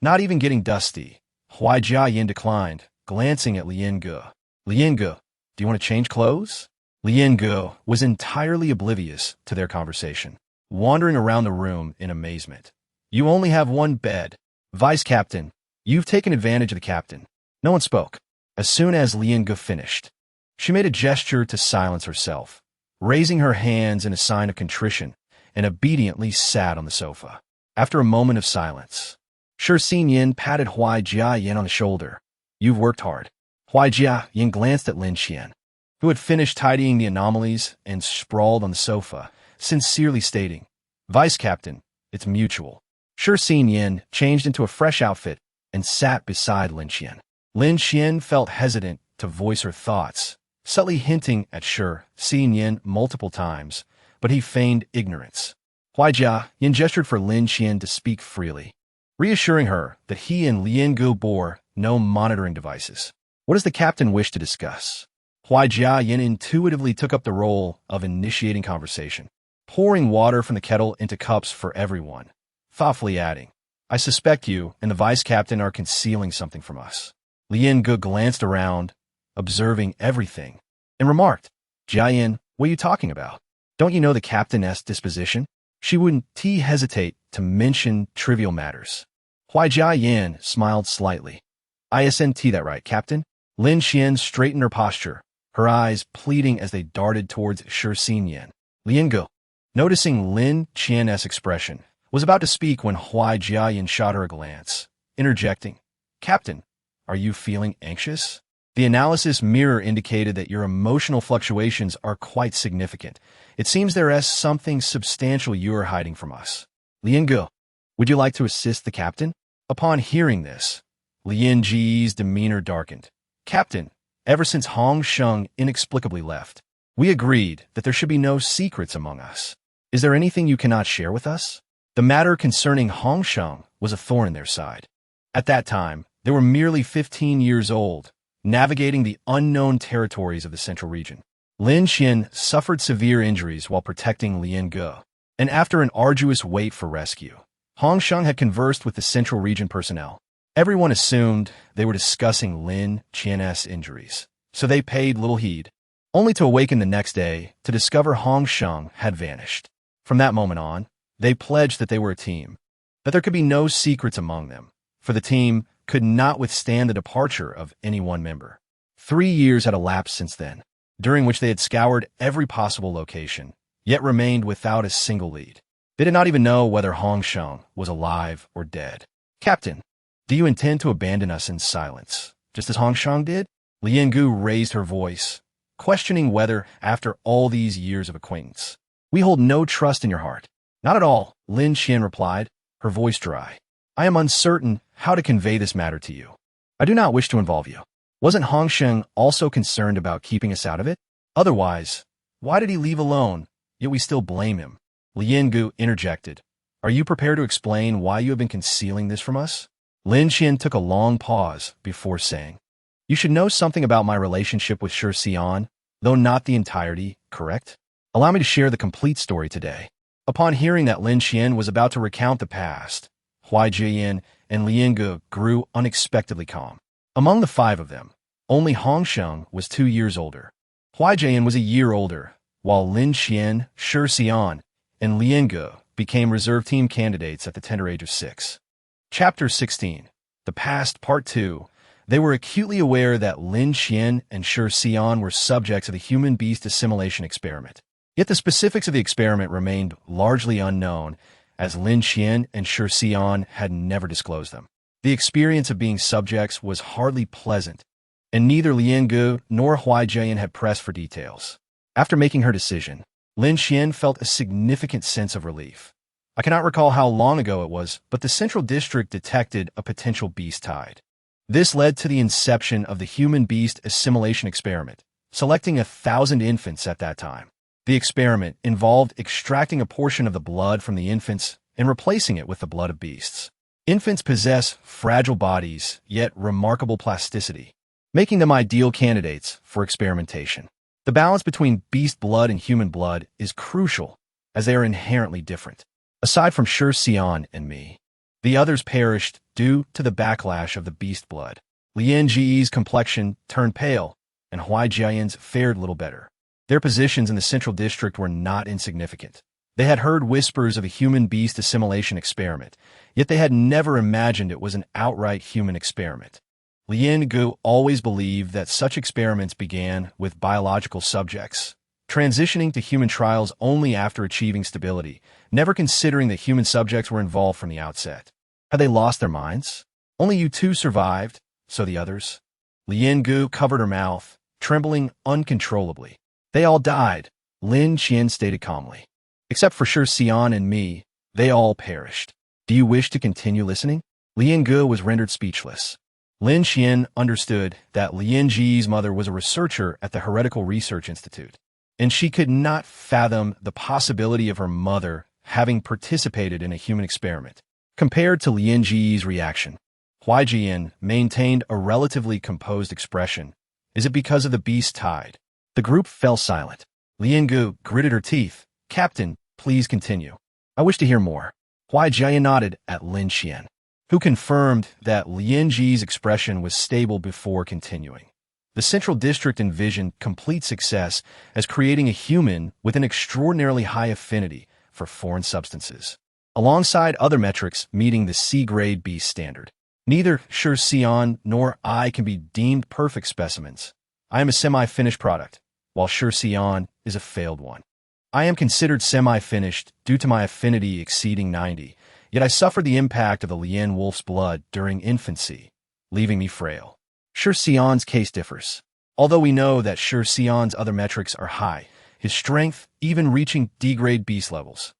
Not even getting dusty, Huai Jiayin declined, glancing at Lien Gu. "Lien Gu, do you want to change clothes?" Lien Gu was entirely oblivious to their conversation. wandering around the room in amazement. You only have one bed. Vice Captain, you've taken advantage of the captain. No one spoke. As soon as Lian Ge finished, she made a gesture to silence herself, raising her hands in a sign of contrition, and obediently sat on the sofa. After a moment of silence, Shi Xinyan patted Huai Jiayin on the shoulder. You've worked hard. Huai Jiayin glanced at Lin Qian, who had finished tidying the anomalies and sprawled on the sofa, sincerely stating, Vice Captain, it's mutual. Shi Xinyan changed into a fresh outfit and sat beside Lin Qian. Lin Qian felt hesitant to voice her thoughts, subtly hinting at Shi Xinyan multiple times, but he feigned ignorance. Huai Jiayin gestured for Lin Qian to speak freely, reassuring her that he and Lian Ge bore no monitoring devices. What does the captain wish to discuss? Huai Jiayin intuitively took up the role of initiating conversation, pouring water from the kettle into cups for everyone, thoughtfully adding, I suspect you and the vice captain are concealing something from us. Lian Ge glanced around, observing everything, and remarked, Jiayin, what are you talking about? Don't you know the captain's disposition? She wouldn't hesitate to mention trivial matters. Huai Jiayin smiled slightly. Isn't that right, Captain? Lin Qian straightened her posture, her eyes pleading as they darted towards Shi Xinyan. Lian Ge, noticing Lin Qian's expression, was about to speak when Huai Jiayin shot her a glance, interjecting, Captain, are you feeling anxious? The analysis mirror indicated that your emotional fluctuations are quite significant. It seems there is something substantial you are hiding from us. Lian Ge, would you like to assist the captain? Upon hearing this, Lian Ji's demeanor darkened. Captain, ever since Hong Sheng inexplicably left, we agreed that there should be no secrets among us. Is there anything you cannot share with us? The matter concerning Hong Sheng was a thorn in their side. At that time, they were merely 15 years old, navigating the unknown territories of the central region. Lin Qian suffered severe injuries while protecting Lian Ge, and after an arduous wait for rescue, Hong Sheng had conversed with the central region personnel. Everyone assumed they were discussing Lin Qian's injuries, so they paid little heed, only to awaken the next day to discover Hong Sheng had vanished. From that moment on, they pledged that they were a team, that there could be no secrets among them, for the team could not withstand the departure of any one member. 3 years had elapsed since then, during which they had scoured every possible location, yet remained without a single lead. They did not even know whether Hong Sheng was alive or dead. Captain, do you intend to abandon us in silence, just as Hong Sheng did? Lian Ge raised her voice, questioning whether, after all these years of acquaintance, we hold no trust in your heart. Not at all, Lin Qian replied, her voice dry. I am uncertain how to convey this matter to you. I do not wish to involve you. Wasn't Hong Sheng also concerned about keeping us out of it? Otherwise, why did he leave alone, yet we still blame him? Lian Ge interjected. Are you prepared to explain why you have been concealing this from us? Lin Qian took a long pause before saying, You should know something about my relationship with Shi Xian, though not the entirety, correct? Allow me to share the complete story today. Upon hearing that Lin Qian was about to recount the past, Huai Jiayin and Lian Ge grew unexpectedly calm. Among the 5 of them, only Hong Sheng was 2 years older. Huai Jiayin was a year older, while Lin Qian, Shi Xian, and Lian Ge became reserve team candidates at the tender age of 6. Chapter 16. The Past, Part 2. They were acutely aware that Lin Qian and Shi Xian were subjects of the human-beast assimilation experiment. Yet the specifics of the experiment remained largely unknown, as Lin Qian and Shi Xian had never disclosed them. The experience of being subjects was hardly pleasant, and neither Lian Ge nor Huai Jiayin had pressed for details. After making her decision, Lin Qian felt a significant sense of relief. I cannot recall how long ago it was, but the Central District detected a potential beast tide. This led to the inception of the human-beast assimilation experiment, selecting 1,000 infants at that time. The experiment involved extracting a portion of the blood from the infants and replacing it with the blood of beasts. Infants possess fragile bodies, yet remarkable plasticity, making them ideal candidates for experimentation. The balance between beast blood and human blood is crucial, as they are inherently different. Aside from Shi Xian and me, the others perished due to the backlash of the beast blood. Lian Ji's complexion turned pale, and Huai Jiayin's fared little better. Their positions in the Central District were not insignificant. They had heard whispers of a human-beast assimilation experiment, yet they had never imagined it was an outright human experiment. Lien Gu always believed that such experiments began with biological subjects, transitioning to human trials only after achieving stability, never considering that human subjects were involved from the outset. Had they lost their minds? Only you two survived, so the others? Lien Gu covered her mouth, trembling uncontrollably. They all died, Lin Qian stated calmly. Except for Shi Xian and me, they all perished. Do you wish to continue listening? Lien Gu was rendered speechless. Lin Qian understood that Lien Ji's mother was a researcher at the Heretical Research Institute, and she could not fathom the possibility of her mother having participated in a human experiment. Compared to Lien Ji's reaction, Huai Jian maintained a relatively composed expression. Is it because of the beast tide? The group fell silent. Lien Gu gritted her teeth. Captain, please continue. I wish to hear more. Huai Jian nodded at Lin Qian, who confirmed that Lien Ji's expression was stable before continuing. The Central District envisioned complete success as creating a human with an extraordinarily high affinity for foreign substances, alongside other metrics meeting the C-grade beast standard. Neither Shi Xian nor I can be deemed perfect specimens. I am a semi-finished product, while Shi Xian is a failed one. I am considered semi-finished due to my affinity exceeding 90, yet I suffered the impact of the Lien wolf's blood during infancy, leaving me frail. Shi Xian's case differs. Although we know that Shi Xian's other metrics are high, his strength even reaching D-grade beast levels.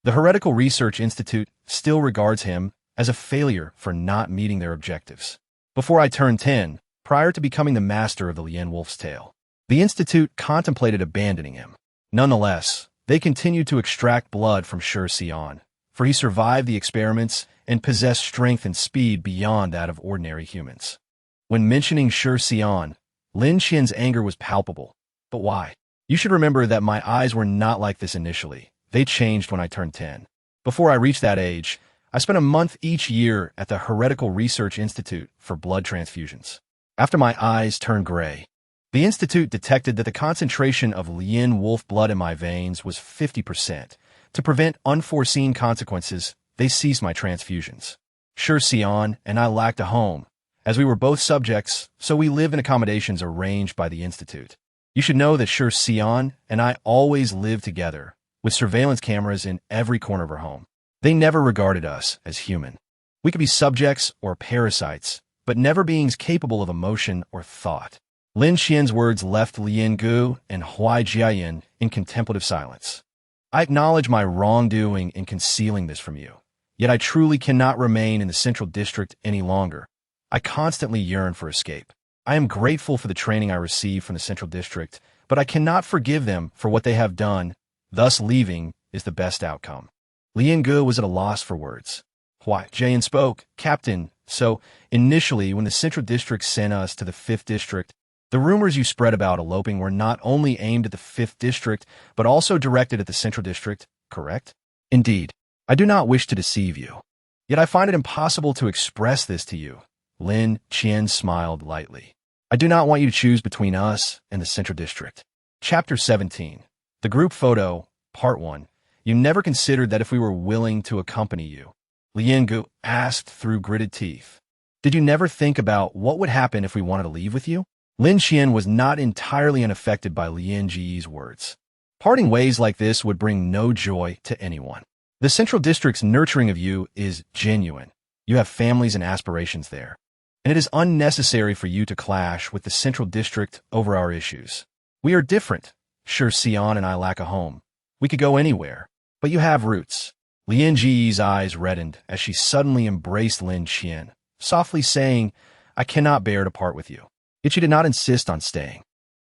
The Heretical Research Institute still regards him as a failure for not meeting their objectives. Before I turned 10, prior to becoming the master of the Lien wolf's tail, the Institute contemplated abandoning him. Nonetheless, they continued to extract blood from Shi Xian, for he survived the experiments and possessed strength and speed beyond that of ordinary humans. When mentioning Shi Xian, Lin Qian's anger was palpable. But why? You should remember that my eyes were not like this initially. They changed when I turned 10. Before I reached that age, I spent a month each year at the Heretical Research Institute for blood transfusions. After my eyes turned gray, the Institute detected that the concentration of Lien wolf blood in my veins was 50%. To prevent unforeseen consequences, they ceased my transfusions. Shi Xian and I lacked a home, as we were both subjects, so we live in accommodations arranged by the Institute. You should know that Shi Xian and I always lived together, with surveillance cameras in every corner of our home. They never regarded us as human. We could be subjects or parasites, but never beings capable of emotion or thought. Lin Qian's words left Lien Gu and Huai Jian in contemplative silence. I acknowledge my wrongdoing in concealing this from you, yet I truly cannot remain in the Central District any longer. I constantly yearn for escape. I am grateful for the training I received from the Central District, but I cannot forgive them for what they have done. Thus leaving is the best outcome. Lien Gu was at a loss for words. Huai Jian spoke. Captain, so initially when the Central District sent us to the 5th District, the rumors you spread about eloping were not only aimed at the 5th District, but also directed at the Central District, correct? Indeed. I do not wish to deceive you. Yet I find it impossible to express this to you. Lin Qian smiled lightly. I do not want you to choose between us and the Central District. Chapter 17. The Group Photo, Part 1. You never considered that if we were willing to accompany you? Lien Gu asked through gritted teeth. Did you never think about what would happen if we wanted to leave with you? Lin Qian was not entirely unaffected by Lien Ji's words. Parting ways like this would bring no joy to anyone. The Central District's nurturing of you is genuine. You have families and aspirations there, and it is unnecessary for you to clash with the Central District over our issues. We are different. Shi Xian and I lack a home. We could go anywhere, but you have roots. Lien Ji's eyes reddened as she suddenly embraced Lin Qian, softly saying, I cannot bear to part with you. Yet she did not insist on staying.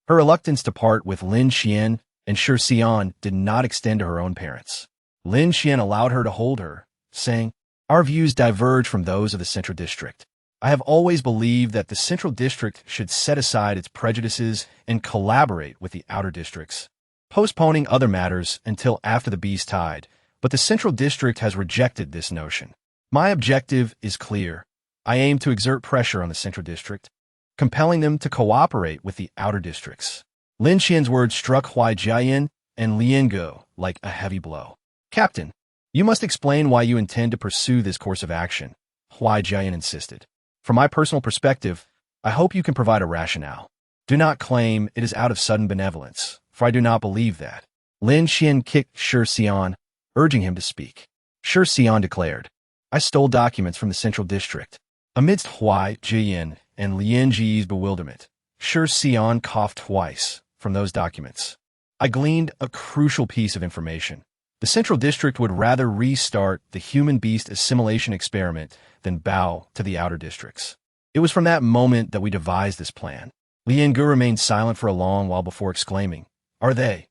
Her reluctance to part with Lin Qian and Shi Xian did not extend to her own parents. Lin Qian allowed her to hold her, saying, Our views diverge from those of the Central District. I have always believed that the Central District should set aside its prejudices and collaborate with the outer districts, postponing other matters until after the beast tide, but the Central District has rejected this notion. My objective is clear. I aim to exert pressure on the Central District, compelling them to cooperate with the outer districts. Lin Qian's words struck Huai Jian and Lien Gu like a heavy blow. Captain, you must explain why you intend to pursue this course of action, Huai Jian insisted. From my personal perspective, I hope you can provide a rationale. Do not claim it is out of sudden benevolence, for I do not believe that. Lin Xian kicked Shi Xian, urging him to speak. Shi Xian declared, I stole documents from the Central District. Amidst Huai Jian and Lin Ji's bewilderment, Shi Xian coughed twice from those documents. I gleaned a crucial piece of information. The Central District would rather restart the human-beast assimilation experiment than bow to the outer districts. It was from that moment that we devised this plan. Lian Gu remained silent for a long while before exclaiming, Are they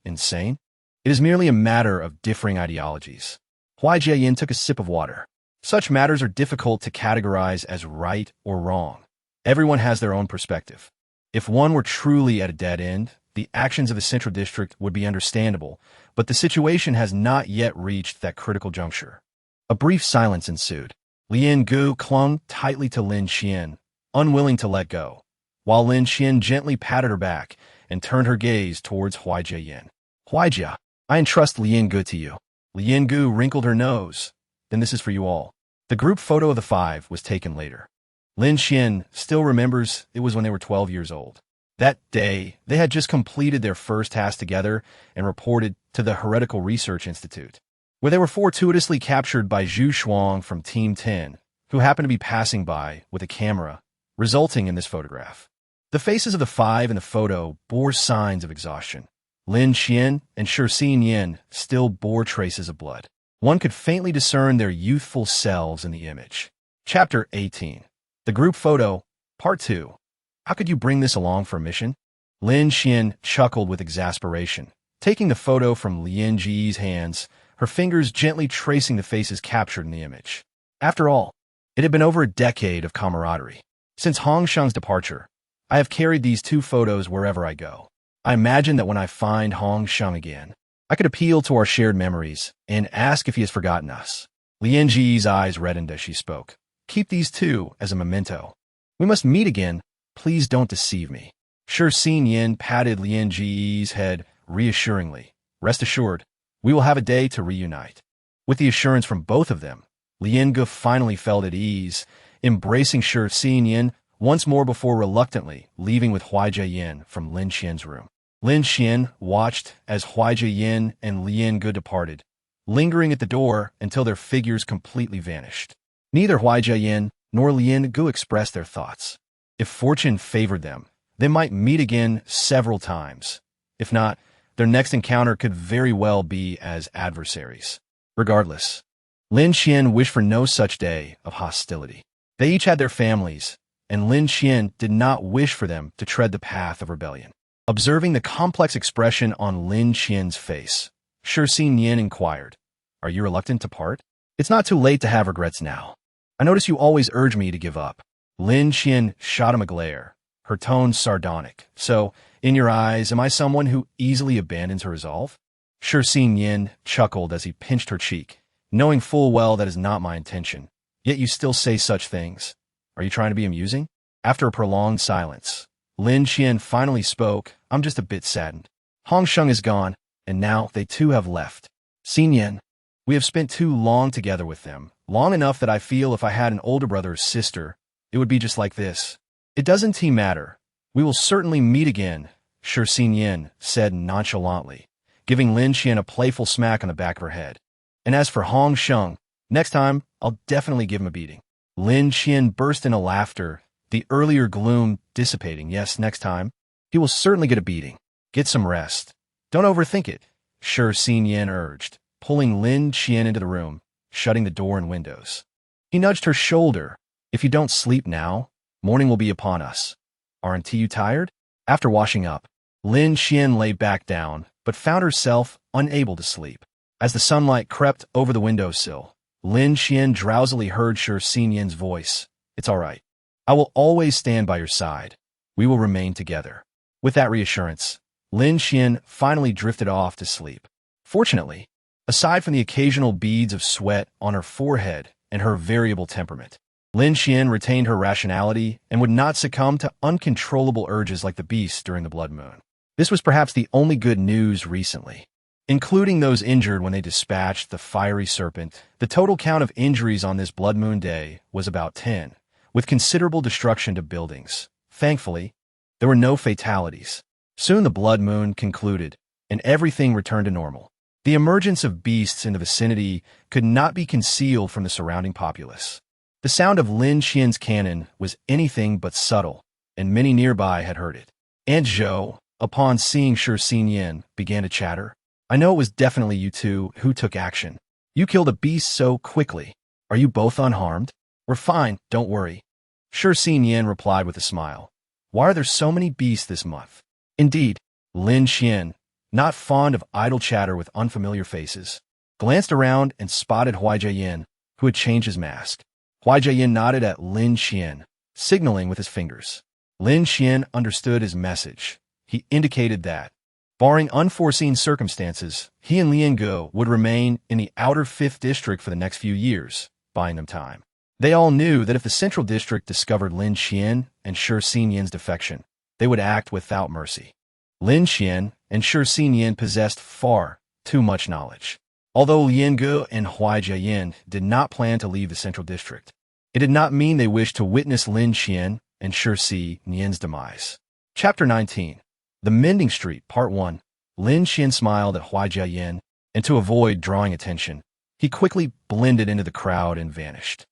insane? It is merely a matter of differing ideologies. Huai Jiayin took a sip of water. Such matters are difficult to categorize as right or wrong. Everyone has their own perspective. If one were truly at a dead end, the actions of the Central District would be understandable, but the situation has not yet reached that critical juncture. A brief silence ensued. Lian Gu clung tightly to Lin Xian, unwilling to let go, while Lin Xian gently patted her back and turned her gaze towards Huai Jiayin. Huai Jia, I entrust Lian Gu to you. Lian Gu wrinkled her nose. Then this is for you all. The group photo of the five was taken later. Lin Xian still remembers it was when they were 12 years old. That day, they had just completed their first task together and reported to the Heretical Research Institute, where they were fortuitously captured by Zhu Shuang from Team 10, who happened to be passing by with a camera, resulting in this photograph. The faces of the five in the photo bore signs of exhaustion. Lin Xian and Shi Xian still bore traces of blood. One could faintly discern their youthful selves in the image. Chapter 18. The Group Photo, Part 2. How could you bring this along for a mission? Lin Xian chuckled with exasperation, taking the photo from Lin Ji's hands, her fingers gently tracing the faces captured in the image. After all, it had been over a decade of camaraderie. Since Hong Sheng's departure, I have carried these two photos wherever I go. I imagine that when I find Hong Sheng again, I could appeal to our shared memories and ask if he has forgotten us. Lin Ji's eyes reddened as she spoke. Keep these two as a memento. We must meet again. Please don't deceive me. Shi Xian patted Lin Ji's head reassuringly. Rest assured, we will have a day to reunite. With the assurance from both of them, Lian Gu finally felt at ease, embracing Shi Xian once more before reluctantly leaving with Huai Jiayin from Lin Xian's room. Lin Xian watched as Huai Jiayin and Lian Gu departed, lingering at the door until their figures completely vanished. Neither Huai Jiayin nor Lian Gu expressed their thoughts. If fortune favored them, they might meet again several times. If not, their next encounter could very well be as adversaries. Regardless, Lin Xian wished for no such day of hostility. They each had their families, and Lin Xian did not wish for them to tread the path of rebellion. Observing the complex expression on Lin Xian's face, Shi Xian inquired, Are you reluctant to part? It's not too late to have regrets now. I notice you always urge me to give up. Lin Xian shot him a glare, her tone sardonic. So, in your eyes, am I someone who easily abandons her resolve? Shi Xian chuckled as he pinched her cheek, knowing full well that is not my intention. Yet you still say such things. Are you trying to be amusing? After a prolonged silence, Lin Xian finally spoke. I'm just a bit saddened. Hong Sheng is gone, and now they too have left. Xian, we have spent too long together with them, long enough that I feel if I had an older brother or sister, it would be just like this. It doesn't matter. We will certainly meet again, Shi Xian said nonchalantly, giving Lin Xian a playful smack on the back of her head. And as for Hong Sheng, next time, I'll definitely give him a beating. Lin Xian burst into laughter, the earlier gloom dissipating. Yes, next time, he will certainly get a beating. Get some rest. Don't overthink it, Shi Xian urged, pulling Lin Xian into the room, shutting the door and windows. He nudged her shoulder. If you don't sleep now, morning will be upon us. Aren't you tired? After washing up, Lin Xian lay back down, but found herself unable to sleep. As the sunlight crept over the windowsill, Lin Xian drowsily heard Shi Xian's voice. It's all right. I will always stand by your side. We will remain together. With that reassurance, Lin Xian finally drifted off to sleep. Fortunately, aside from the occasional beads of sweat on her forehead and her variable temperament, Lin Xian retained her rationality and would not succumb to uncontrollable urges like the beast during the blood moon. This was perhaps the only good news recently. Including those injured when they dispatched the fiery serpent, the total count of injuries on this blood moon day was about 10, with considerable destruction to buildings. Thankfully, there were no fatalities. Soon the blood moon concluded, and everything returned to normal. The emergence of beasts in the vicinity could not be concealed from the surrounding populace. The sound of Lin Qian's cannon was anything but subtle, and many nearby had heard it. Aunt Zhou, upon seeing Shi Xinyan, began to chatter. I know it was definitely you two who took action. You killed a beast so quickly. Are you both unharmed? We're fine, don't worry. Shi Xinyan replied with a smile. Why are there so many beasts this month? Indeed, Lin Qian, not fond of idle chatter with unfamiliar faces, glanced around and spotted Huai Jiayin, who had changed his mask. Huai Jiayin nodded at Lin Qian, signaling with his fingers. Lin Qian understood his message. He indicated that, barring unforeseen circumstances, he and Lian Ge would remain in the outer 5th district for the next few years, buying them time. They all knew that if the central district discovered Lin Qian and Shi Xinyan's defection, they would act without mercy. Lin Qian and Shi Xinyan possessed far too much knowledge. Although Lian Ge and Huai Jiayin did not plan to leave the central district, it did not mean they wished to witness Lin Qian and Shi Xinyan's demise. Chapter 19. The Mending Street, Part 1. Lin Qian smiled at Huai Jiayin, and to avoid drawing attention, he quickly blended into the crowd and vanished.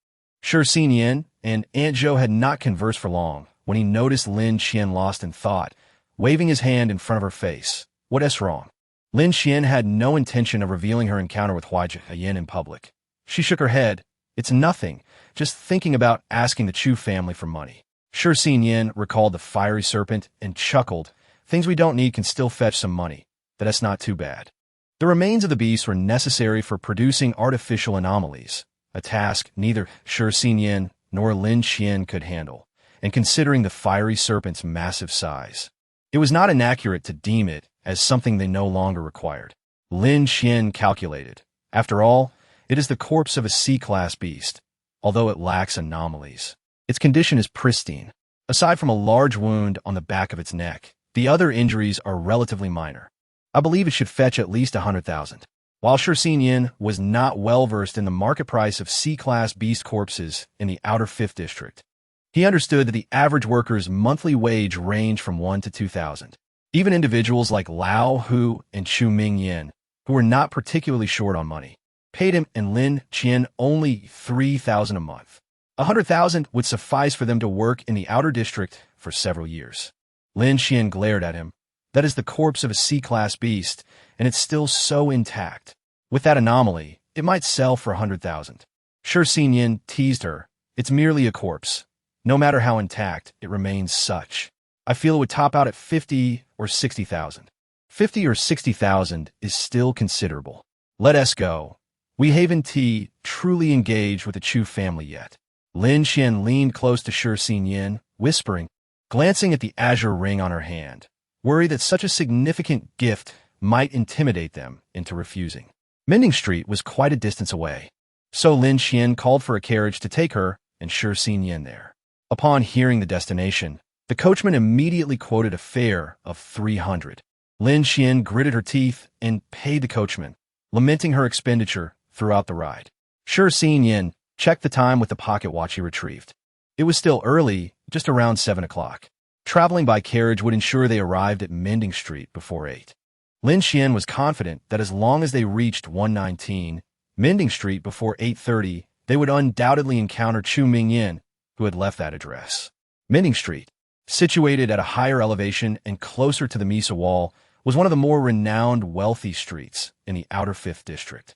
Shi Xinyan and Aunt Zhou had not conversed for long when he noticed Lin Qian lost in thought, waving his hand in front of her face. What's wrong? Lin Qian had no intention of revealing her encounter with Huai Jiayin in public. She shook her head. It's nothing, just thinking about asking the Chu family for money. Shi Xinyan recalled the fiery serpent and chuckled. Things we don't need can still fetch some money. That's not too bad. The remains of the beast were necessary for producing artificial anomalies, a task neither Shi Xinyan nor Lin Qian could handle, and considering the fiery serpent's massive size, it was not inaccurate to deem it as something they no longer required. Lin Qian calculated. After all, it is the corpse of a C-class beast, although it lacks anomalies. Its condition is pristine. Aside from a large wound on the back of its neck, the other injuries are relatively minor. I believe it should fetch at least 100,000. While Shi Xinyan was not well-versed in the market price of C-class beast corpses in the outer 5th district, he understood that the average worker's monthly wage ranged from 1 to 2,000. Even individuals like Lao Hu and Chu Mingyan, who were not particularly short on money, paid him and Lin Qian only 3,000 a month. 100,000 would suffice for them to work in the outer district for several years. Lin Qian glared at him. That is the corpse of a C-class beast, and it's still so intact. With that anomaly, it might sell for 100,000. Shi Xinyan teased her. It's merely a corpse. No matter how intact, it remains such. I feel it would top out at 50 or 60,000. 50 or 60,000 is still considerable. Let us go. We haven't truly engaged with the Chu family yet. Lin Qian leaned close to Shi Xinyan, whispering, glancing at the azure ring on her hand, worried that such a significant gift might intimidate them into refusing. Mending Street was quite a distance away, so Lin Qian called for a carriage to take her and Shi Xinyan there. Upon hearing the destination, the coachman immediately quoted a fare of 300. Lin Qian gritted her teeth and paid the coachman, lamenting her expenditure throughout the ride. Shi Xinyan checked the time with the pocket watch he retrieved. It was still early, just around 7 o'clock. Traveling by carriage would ensure they arrived at Mending Street before 8. Lin Qian was confident that as long as they reached 119 Mending Street before 8:30, they would undoubtedly encounter Chu Mingyan, who had left that address. Mending Street, situated at a higher elevation and closer to the Misa Wall, was one of the more renowned wealthy streets in the outer 5th district.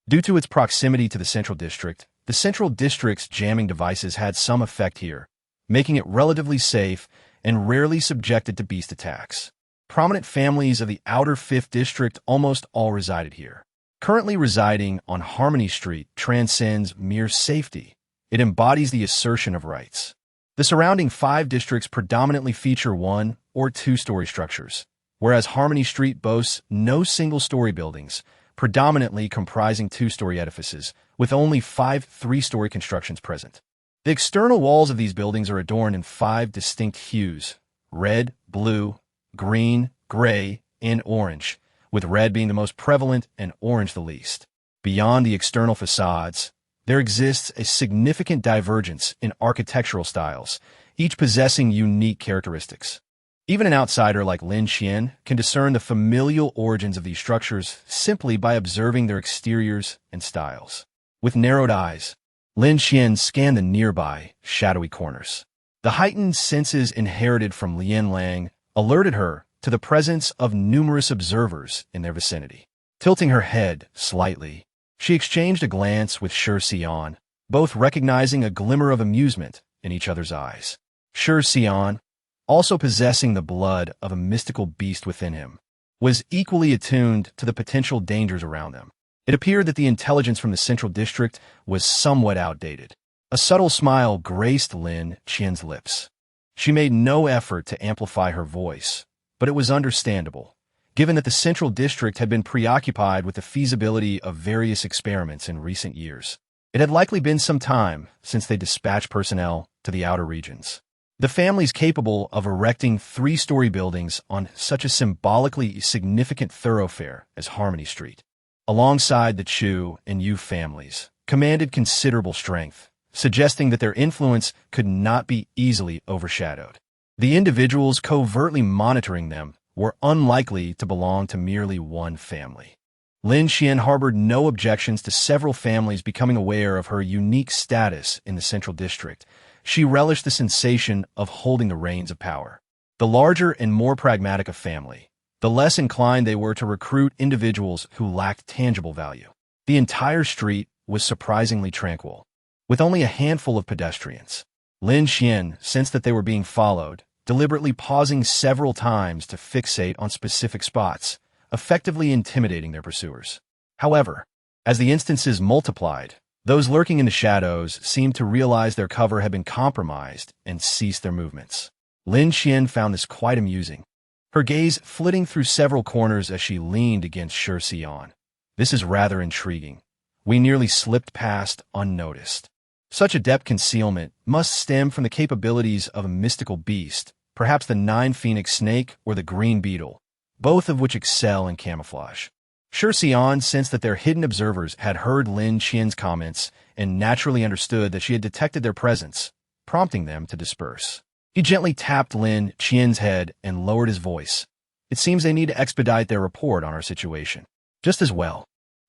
Due to its proximity to the central district, the central district's jamming devices had some effect here, making it relatively safe and rarely subjected to beast attacks. Prominent families of the outer 5th district almost all resided here. Currently residing on Harmony Street transcends mere safety. It embodies the assertion of rights. The surrounding 5 districts predominantly feature 1- or 2-story structures, whereas Harmony Street boasts no single-story buildings, predominantly comprising 2-story edifices, with only 5 3-story constructions present. The external walls of these buildings are adorned in 5 distinct hues: red, blue, green, gray, and orange, with red being the most prevalent and orange the least. Beyond the external facades, there exists a significant divergence in architectural styles, each possessing unique characteristics. Even an outsider like Lin Xian can discern the familial origins of these structures simply by observing their exteriors and styles. With narrowed eyes, Lin Xian scanned the nearby, shadowy corners. The heightened senses inherited from Lian Lang alerted her to the presence of numerous observers in their vicinity. Tilting her head slightly, she exchanged a glance with Shi Xian, both recognizing a glimmer of amusement in each other's eyes. Shi Xian, also possessing the blood of a mystical beast within him, was equally attuned to the potential dangers around them. It appeared that the intelligence from the Central District was somewhat outdated. A subtle smile graced Lin Qian's lips. She made no effort to amplify her voice, but it was understandable, given that the Central District had been preoccupied with the feasibility of various experiments in recent years. It had likely been some time since they dispatched personnel to the outer regions. The families capable of erecting 3-story buildings on such a symbolically significant thoroughfare as Harmony Street, alongside the Chu and Yu families, commanded considerable strength, suggesting that their influence could not be easily overshadowed. The individuals covertly monitoring them were unlikely to belong to merely one family. Lin Xian harbored no objections to several families becoming aware of her unique status in the Central District. She relished the sensation of holding the reins of power. The larger and more pragmatic a family, the less inclined they were to recruit individuals who lacked tangible value. The entire street was surprisingly tranquil, with only a handful of pedestrians. Lin Xian sensed that they were being followed, deliberately pausing several times to fixate on specific spots, effectively intimidating their pursuers. However, as the instances multiplied, those lurking in the shadows seemed to realize their cover had been compromised and ceased their movements. Lin Xian found this quite amusing, her gaze flitting through several corners as she leaned against Shi Xian. This is rather intriguing. We nearly slipped past unnoticed. Such adept concealment must stem from the capabilities of a mystical beast, perhaps the 9-phoenix snake or the green beetle, both of which excel in camouflage. Shi Xian sensed that their hidden observers had heard Lin Qian's comments and naturally understood that she had detected their presence, prompting them to disperse. He gently tapped Lin Qian's head and lowered his voice. It seems they need to expedite their report on our situation. Just as well.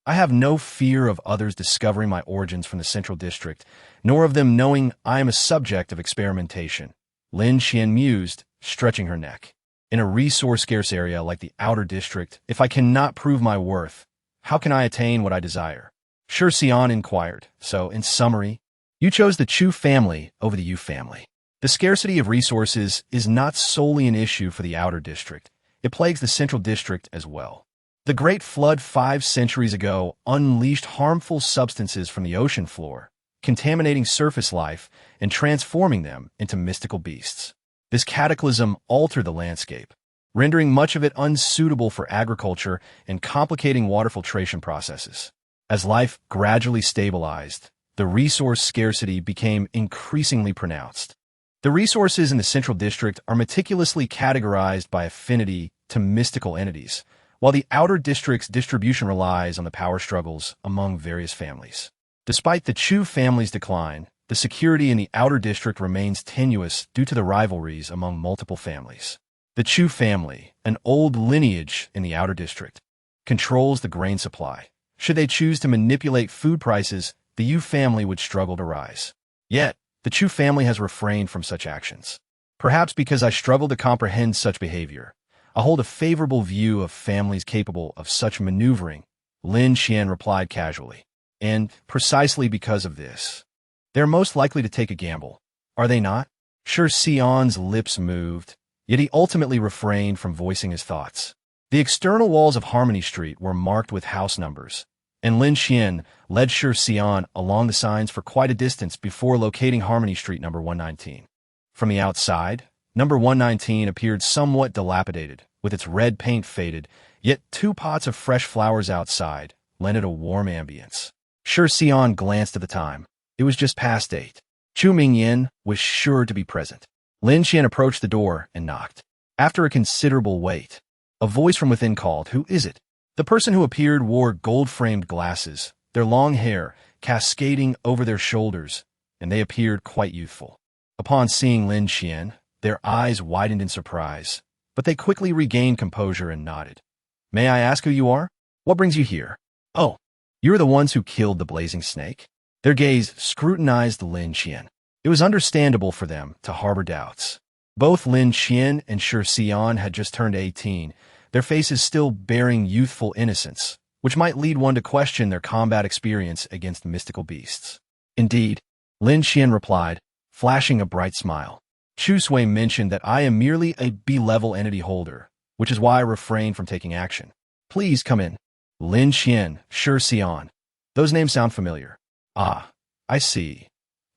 I have no fear of others discovering my origins from the Central District, nor of them knowing I am a subject of experimentation. Lin Qian mused, stretching her neck. In a resource-scarce area like the Outer District, if I cannot prove my worth, how can I attain what I desire? Shi Xian inquired. So, in summary, you chose the Chu family over the Yu family. The scarcity of resources is not solely an issue for the Outer District. It plagues the Central District as well. The Great Flood 5 centuries ago unleashed harmful substances from the ocean floor, contaminating surface life and transforming them into mystical beasts. This cataclysm altered the landscape, rendering much of it unsuitable for agriculture and complicating water filtration processes. As life gradually stabilized, the resource scarcity became increasingly pronounced. The resources in the Central District are meticulously categorized by affinity to mystical entities, while the Outer District's distribution relies on the power struggles among various families. Despite the Chu family's decline, the security in the Outer District remains tenuous due to the rivalries among multiple families. The Chu family, an old lineage in the Outer District, controls the grain supply. Should they choose to manipulate food prices, the Yu family would struggle to rise. Yet, the Chu family has refrained from such actions. Perhaps because I struggle to comprehend such behavior, I hold a favorable view of families capable of such maneuvering, Lin Qian replied casually. And precisely because of this, they're most likely to take a gamble, are they not? Shi Xian's lips moved, yet he ultimately refrained from voicing his thoughts. The external walls of Harmony Street were marked with house numbers, and Lin Qian led Shi Xian along the signs for quite a distance before locating Harmony Street number 119. From the outside, number 119 appeared somewhat dilapidated, with its red paint faded, yet 2 pots of fresh flowers outside lent it a warm ambience. Shi Xian glanced at the time. It was just past 8. Chu Mingyan was sure to be present. Lin Qian approached the door and knocked. After a considerable wait, a voice from within called, "Who is it?" The person who appeared wore gold-framed glasses, their long hair cascading over their shoulders, and they appeared quite youthful. Upon seeing Lin Qian, their eyes widened in surprise, but they quickly regained composure and nodded. "May I ask who you are? What brings you here?" "Oh, you're the ones who killed the blazing snake?" Their gaze scrutinized Lin Qian. It was understandable for them to harbor doubts. Both Lin Qian and Shi Xian had just turned 18, their faces still bearing youthful innocence, which might lead one to question their combat experience against mystical beasts. "Indeed," Lin Qian replied, flashing a bright smile. "Chu Sui mentioned that I am merely a B-level entity holder, which is why I refrain from taking action. Please come in." Lin Qian, Shi Xian. Those names sound familiar. "Ah, I see.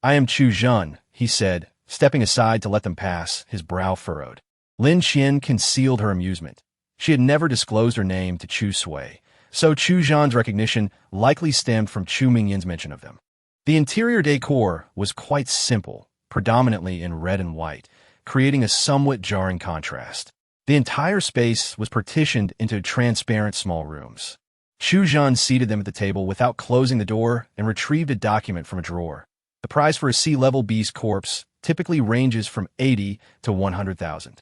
I am Chu Zhen," he said, stepping aside to let them pass, his brow furrowed. Lin Qian concealed her amusement. She had never disclosed her name to Chu Sui, so Chu Zhen's recognition likely stemmed from Chu Mingyan's mention of them. The interior decor was quite simple, predominantly in red and white, creating a somewhat jarring contrast. The entire space was partitioned into transparent small rooms. Chu Zhen seated them at the table without closing the door and retrieved a document from a drawer. The price for a sea-level beast corpse typically ranges from 80 to 100,000.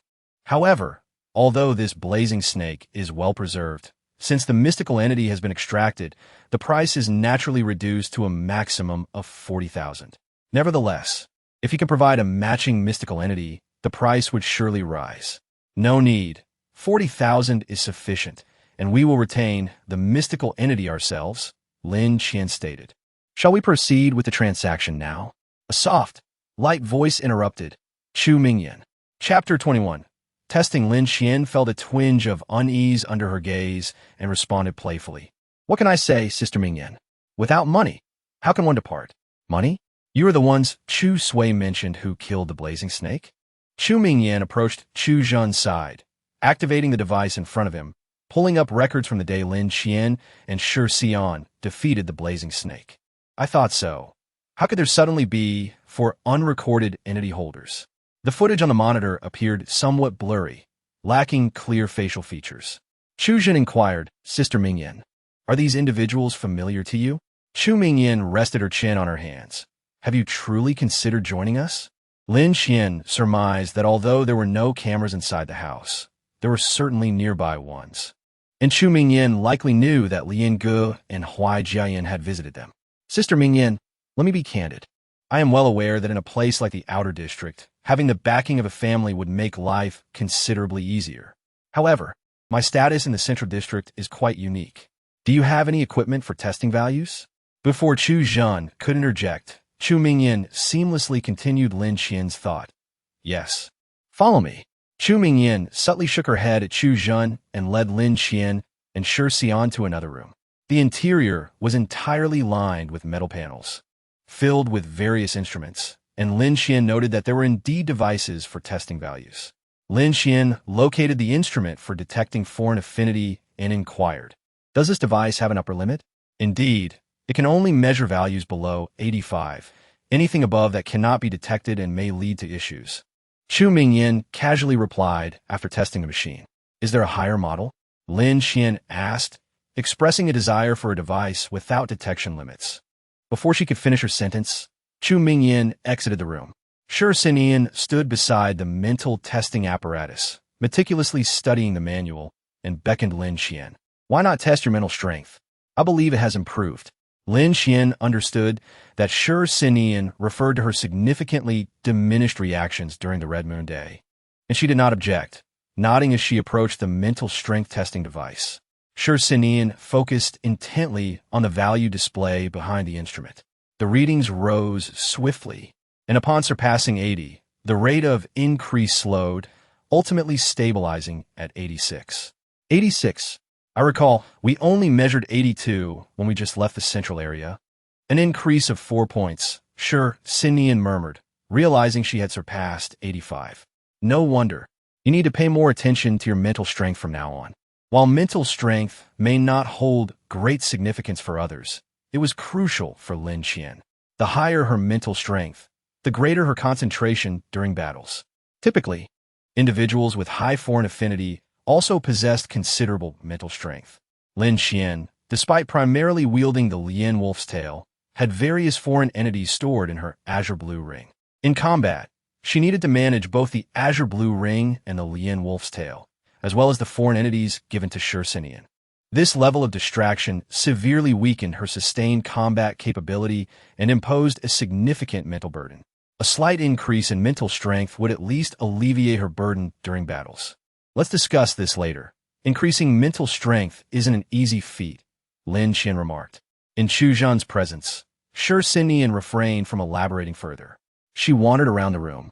However, although this blazing snake is well preserved, since the mystical entity has been extracted, the price is naturally reduced to a maximum of 40,000. Nevertheless, if you can provide a matching mystical entity, the price would surely rise. "No need. 40,000 is sufficient, and we will retain the mystical entity ourselves," Lin Qian stated. "Shall we proceed with the transaction now?" A soft, light voice interrupted. Chu Mingyan. Chapter 21. Testing. Lin Qian felt a twinge of unease under her gaze and responded playfully. "What can I say, Sister Mingyan? Without money, how can one depart?" "Money? You are the ones Chu Sui mentioned who killed the blazing snake?" Chu Mingyan approached Chu Zhen's side, activating the device in front of him, pulling up records from the day Lin Qian and Shi Xian defeated the blazing snake. "I thought so. How could there suddenly be 4 unrecorded entity holders?" The footage on the monitor appeared somewhat blurry, lacking clear facial features. Chu Zhen inquired, "Sister Mingyan, are these individuals familiar to you?" Chu Mingyan rested her chin on her hands. "Have you truly considered joining us?" Lin Qian surmised that although there were no cameras inside the house, there were certainly nearby ones. And Chu Mingyan likely knew that Lian Ge and Huai Jiayan had visited them. "Sister Mingyan, let me be candid. I am well aware that in a place like the Outer District, having the backing of a family would make life considerably easier. However, my status in the Central District is quite unique. Do you have any equipment for testing values?" Before Chu Zhen could interject, Chu Mingyan seamlessly continued Lin Qian's thought. "Yes. Follow me." Chu Mingyan subtly shook her head at Chu Zhen and led Lin Qian and Shi Xian to another room. The interior was entirely lined with metal panels, filled with various instruments, and Lin Qian noted that there were indeed devices for testing values. Lin Qian located the instrument for detecting foreign affinity and inquired, "Does this device have an upper limit?" "Indeed, it can only measure values below 85. Anything above that cannot be detected and may lead to issues." Chu Mingyan casually replied after testing the machine. "Is there a higher model?" Lin Qian asked, expressing a desire for a device without detection limits. Before she could finish her sentence, Chu Mingyan exited the room. Shi Xian stood beside the mental testing apparatus, meticulously studying the manual, and beckoned Lin Qian. "Why not test your mental strength? I believe it has improved." Lin Qian understood that Shi Xian referred to her significantly diminished reactions during the Red Moon Day, and she did not object, nodding as she approached the mental strength testing device. Shi Xian focused intently on the value display behind the instrument. The readings rose swiftly, and upon surpassing 80, the rate of increase slowed, ultimately stabilizing at 86. 86. I recall, we only measured 82 when we just left the central area. An increase of 4 points, Shi Xian murmured, realizing she had surpassed 85. "No wonder. You need to pay more attention to your mental strength from now on." While mental strength may not hold great significance for others, it was crucial for Lin Qian. The higher her mental strength, the greater her concentration during battles. Typically, individuals with high foreign affinity also possessed considerable mental strength. Lin Xian, despite primarily wielding the Lien Wolf's tail, had various foreign entities stored in her azure blue ring. In combat, she needed to manage both the azure blue ring and the Lien Wolf's tail, as well as the foreign entities given to Shursinian. This level of distraction severely weakened her sustained combat capability and imposed a significant mental burden. A slight increase in mental strength would at least alleviate her burden during battles. Let's discuss this later. Increasing mental strength isn't an easy feat, Lin Xian remarked. In Chu Zhan's presence, Shursinian refrained from elaborating further. She wandered around the room,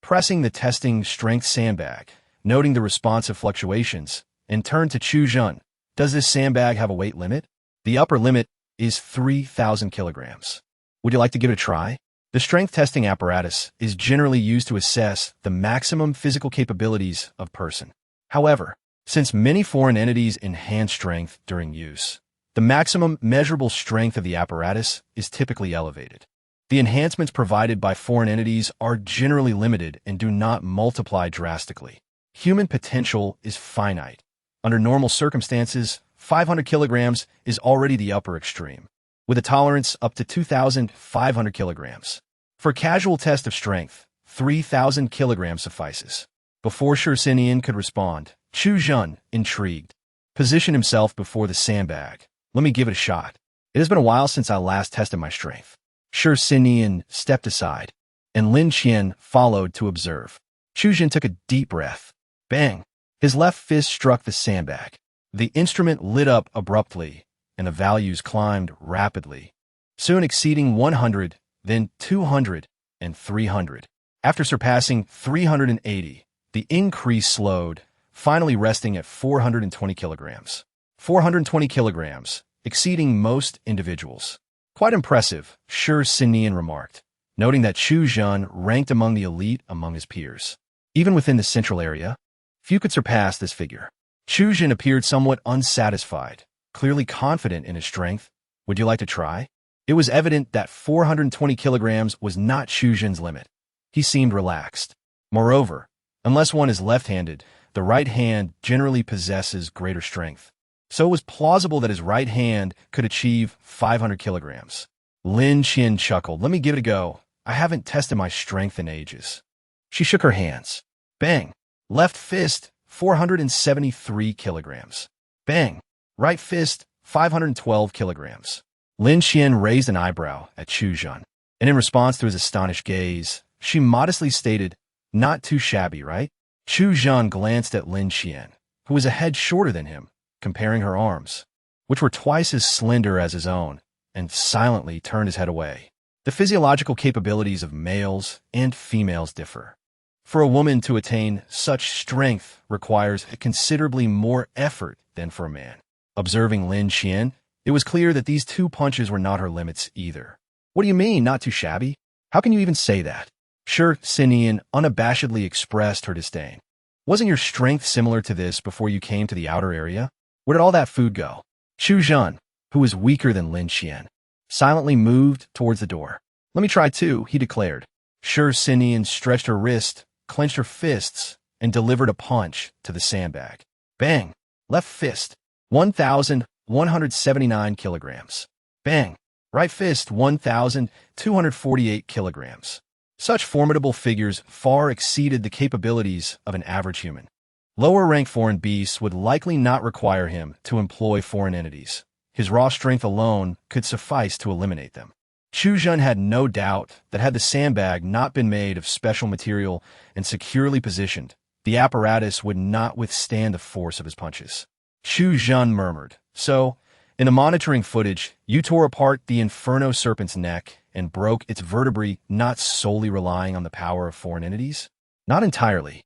pressing the testing strength sandbag, noting the responsive fluctuations, and turned to Chu Zhan. Does this sandbag have a weight limit? The upper limit is 3,000 kilograms. Would you like to give it a try? The strength testing apparatus is generally used to assess the maximum physical capabilities of a person. However, since many foreign entities enhance strength during use, the maximum measurable strength of the apparatus is typically elevated. The enhancements provided by foreign entities are generally limited and do not multiply drastically. Human potential is finite. Under normal circumstances, 500 kilograms is already the upper extreme, with a tolerance up to 2,500 kilograms. For a casual test of strength, 3,000 kilograms suffices. Before Shursinian could respond, Chu Zhan, intrigued, positioned himself before the sandbag. Let me give it a shot. It has been a while since I last tested my strength. Shursinian stepped aside, and Lin Xian followed to observe. Chu Zhan took a deep breath. Bang! His left fist struck the sandbag. The instrument lit up abruptly, and the values climbed rapidly, soon exceeding 100, then 200, and 300. After surpassing 380, the increase slowed, finally resting at 420 kilograms. 420 kilograms, exceeding most individuals. Quite impressive, Shursinian remarked, noting that Chu Zhan ranked among the elite among his peers. Even within the central area, few could surpass this figure. Chu Zhan appeared somewhat unsatisfied, clearly confident in his strength. Would you like to try? It was evident that 420 kilograms was not Chu Zhan's limit. He seemed relaxed. Moreover, unless one is left-handed, the right hand generally possesses greater strength. So it was plausible that his right hand could achieve 500 kilograms. Lin Xian chuckled. Let me give it a go. I haven't tested my strength in ages. She shook her hands. Bang! Left fist, 473 kilograms. Bang! Right fist, 512 kilograms. Lin Xian raised an eyebrow at Chu Zhan, and in response to his astonished gaze, she modestly stated, not too shabby, right? Chu Zhan glanced at Lin Xian, who was a head shorter than him, comparing her arms, which were twice as slender as his own, and silently turned his head away. The physiological capabilities of males and females differ. For a woman to attain such strength requires considerably more effort than for a man. Observing Lin Xian, it was clear that these two punches were not her limits either. What do you mean, not too shabby? How can you even say that? Shursinian unabashedly expressed her disdain. Wasn't your strength similar to this before you came to the outer area? Where did all that food go? Chu Zhan, who was weaker than Lin Xian, silently moved towards the door. Let me try too, he declared. Shursinian stretched her wrist, clenched her fists, and delivered a punch to the sandbag. Bang! Left fist, 1,179 kilograms. Bang! Right fist, 1,248 kilograms. Such formidable figures far exceeded the capabilities of an average human. Lower-ranked foreign beasts would likely not require him to employ foreign entities. His raw strength alone could suffice to eliminate them. Chu Zhan had no doubt that had the sandbag not been made of special material and securely positioned, the apparatus would not withstand the force of his punches. Chu Zhan murmured, so, in the monitoring footage, you tore apart the Inferno Serpent's neck and broke its vertebrae, not solely relying on the power of foreign entities? Not entirely.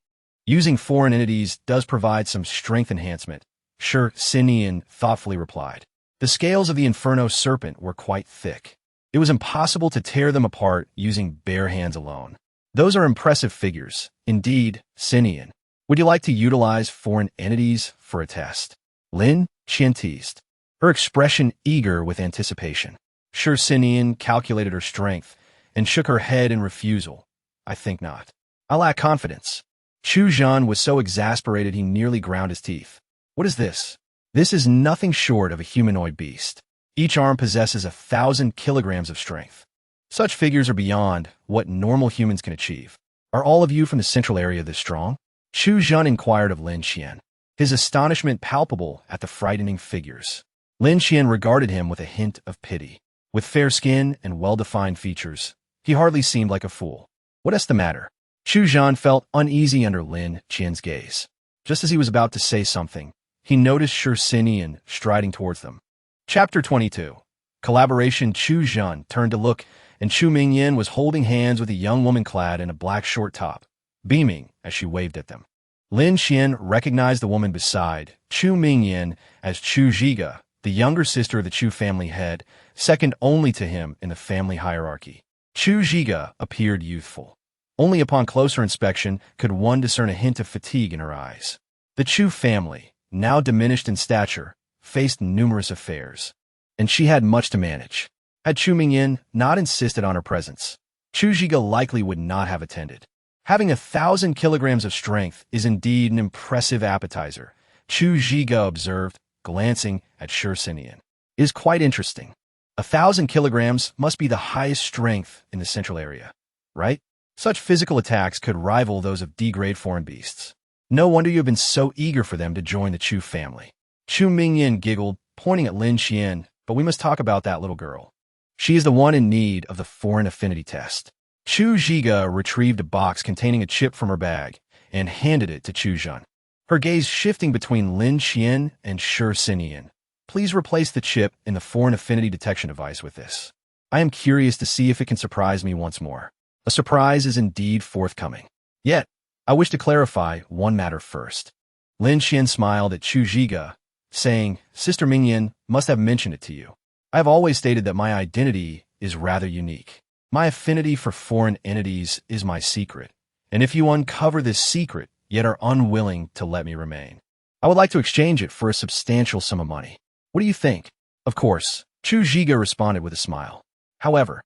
Using foreign entities does provide some strength enhancement, Shursinian thoughtfully replied. The scales of the Inferno Serpent were quite thick. It was impossible to tear them apart using bare hands alone. Those are impressive figures. Indeed, Sinian. Would you like to utilize foreign entities for a test? Lin Xian teased, her expression eager with anticipation. Shursinian calculated her strength and shook her head in refusal. I think not. I lack confidence. Chu Zhan was so exasperated he nearly ground his teeth. What is this? This is nothing short of a humanoid beast. Each arm possesses 1,000 kilograms of strength. Such figures are beyond what normal humans can achieve. Are all of you from the central area this strong? Chu Zhen inquired of Lin Qian, his astonishment palpable at the frightening figures. Lin Qian regarded him with a hint of pity. With fair skin and well-defined features, he hardly seemed like a fool. What's the matter? Chu Zhen felt uneasy under Lin Qian's gaze. Just as he was about to say something, he noticed Shurxinian striding towards them. Chapter 22. Collaboration. Chu Zhen turned to look, and Chu Mingyan was holding hands with a young woman clad in a black short top, beaming as she waved at them. Lin Qian recognized the woman beside Chu Mingyan as Chu Zhiga, the younger sister of the Chu family head, second only to him in the family hierarchy. Chu Zhiga appeared youthful. Only upon closer inspection could one discern a hint of fatigue in her eyes. The Chu family, now diminished in stature, faced numerous affairs, and she had much to manage. Had Chu Mingyan not insisted on her presence, Chu Zhiga likely would not have attended. Having 1,000 kilograms of strength is indeed an impressive appetizer, Chu Zhiga observed, glancing at Shurxinian. It is quite interesting. 1,000 kilograms must be the highest strength in the central area, right? Such physical attacks could rival those of D-grade foreign beasts. No wonder you have been so eager for them to join the Chu family. Chu Mingyan giggled, pointing at Lin Qian, but we must talk about that little girl. She is the one in need of the foreign affinity test. Chu Zhiga retrieved a box containing a chip from her bag and handed it to Chu Zhen, her gaze shifting between Lin Qian and Shurxinian. Please replace the chip in the foreign affinity detection device with this. I am curious to see if it can surprise me once more. A surprise is indeed forthcoming. Yet, I wish to clarify one matter first. Lin Qian smiled at Chu Zhiga, saying, Sister Mingyan must have mentioned it to you. I have always stated that my identity is rather unique. My affinity for foreign entities is my secret, and if you uncover this secret, yet are unwilling to let me remain, I would like to exchange it for a substantial sum of money. What do you think? Of course, Chu Zhiga responded with a smile. However,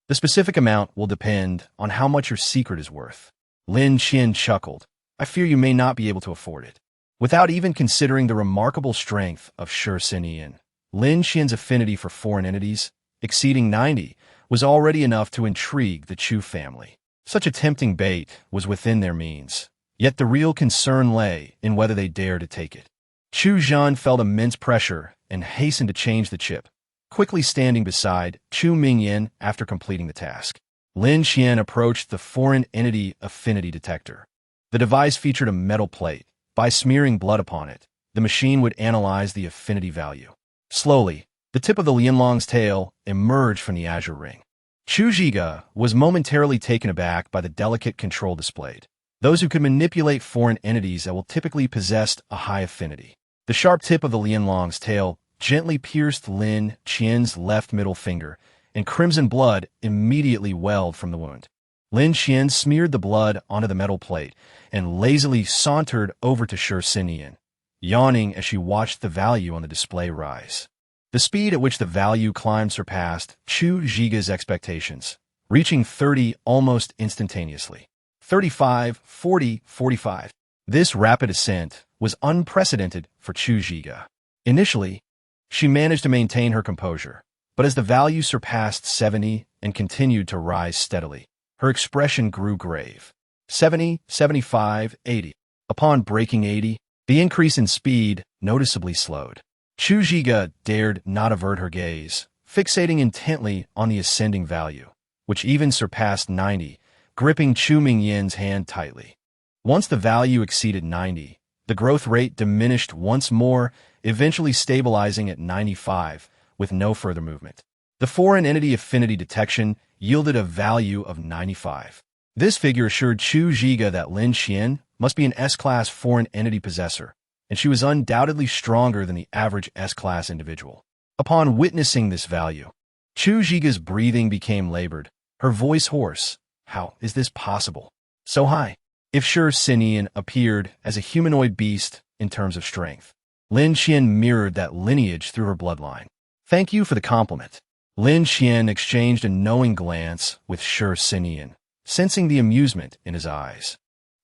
the specific amount will depend on how much your secret is worth. Lin Qian chuckled. I fear you may not be able to afford it. Without even considering the remarkable strength of Shurxinian, Lin Qian's affinity for foreign entities, exceeding 90, was already enough to intrigue the Chu family. Such a tempting bait was within their means, yet the real concern lay in whether they dared to take it. Chu Zhen felt immense pressure and hastened to change the chip, quickly standing beside Chu Mingyan after completing the task. Lin Qian approached the foreign entity affinity detector. The device featured a metal plate. By smearing blood upon it, the machine would analyze the affinity value. Slowly, the tip of the Lianlong's tail emerged from the azure ring. Chu Zhiga was momentarily taken aback by the delicate control displayed. Those who could manipulate foreign entities that will typically possess a high affinity. The sharp tip of the Lianlong's tail gently pierced Lin Qian's left middle finger, and crimson blood immediately welled from the wound. Lin Qian smeared the blood onto the metal plate and lazily sauntered over to Shurxinian, yawning as she watched the value on the display rise. The speed at which the value climbed surpassed Chu Zhiga's expectations, reaching 30 almost instantaneously. 35, 40, 45. This rapid ascent was unprecedented for Chu Zhiga. Initially, she managed to maintain her composure, but as the value surpassed 70 and continued to rise steadily, her expression grew grave. 70, 75, 80. Upon breaking 80, the increase in speed noticeably slowed. Chu Zhiga dared not avert her gaze, fixating intently on the ascending value, which even surpassed 90, gripping Chu Mingyan's hand tightly. Once the value exceeded 90, the growth rate diminished once more, eventually stabilizing at 95, with no further movement. The foreign entity affinity detection yielded a value of 95. This figure assured Chu Zhiga that Lin Qian must be an S-class foreign entity possessor, and she was undoubtedly stronger than the average S-class individual. Upon witnessing this value, Chu Zhiga's breathing became labored, her voice hoarse. How is this possible? So high. If Shurxinian appeared as a humanoid beast in terms of strength, Lin Qian mirrored that lineage through her bloodline. Thank you for the compliment. Lin Qian exchanged a knowing glance with Shurxinian, sensing the amusement in his eyes,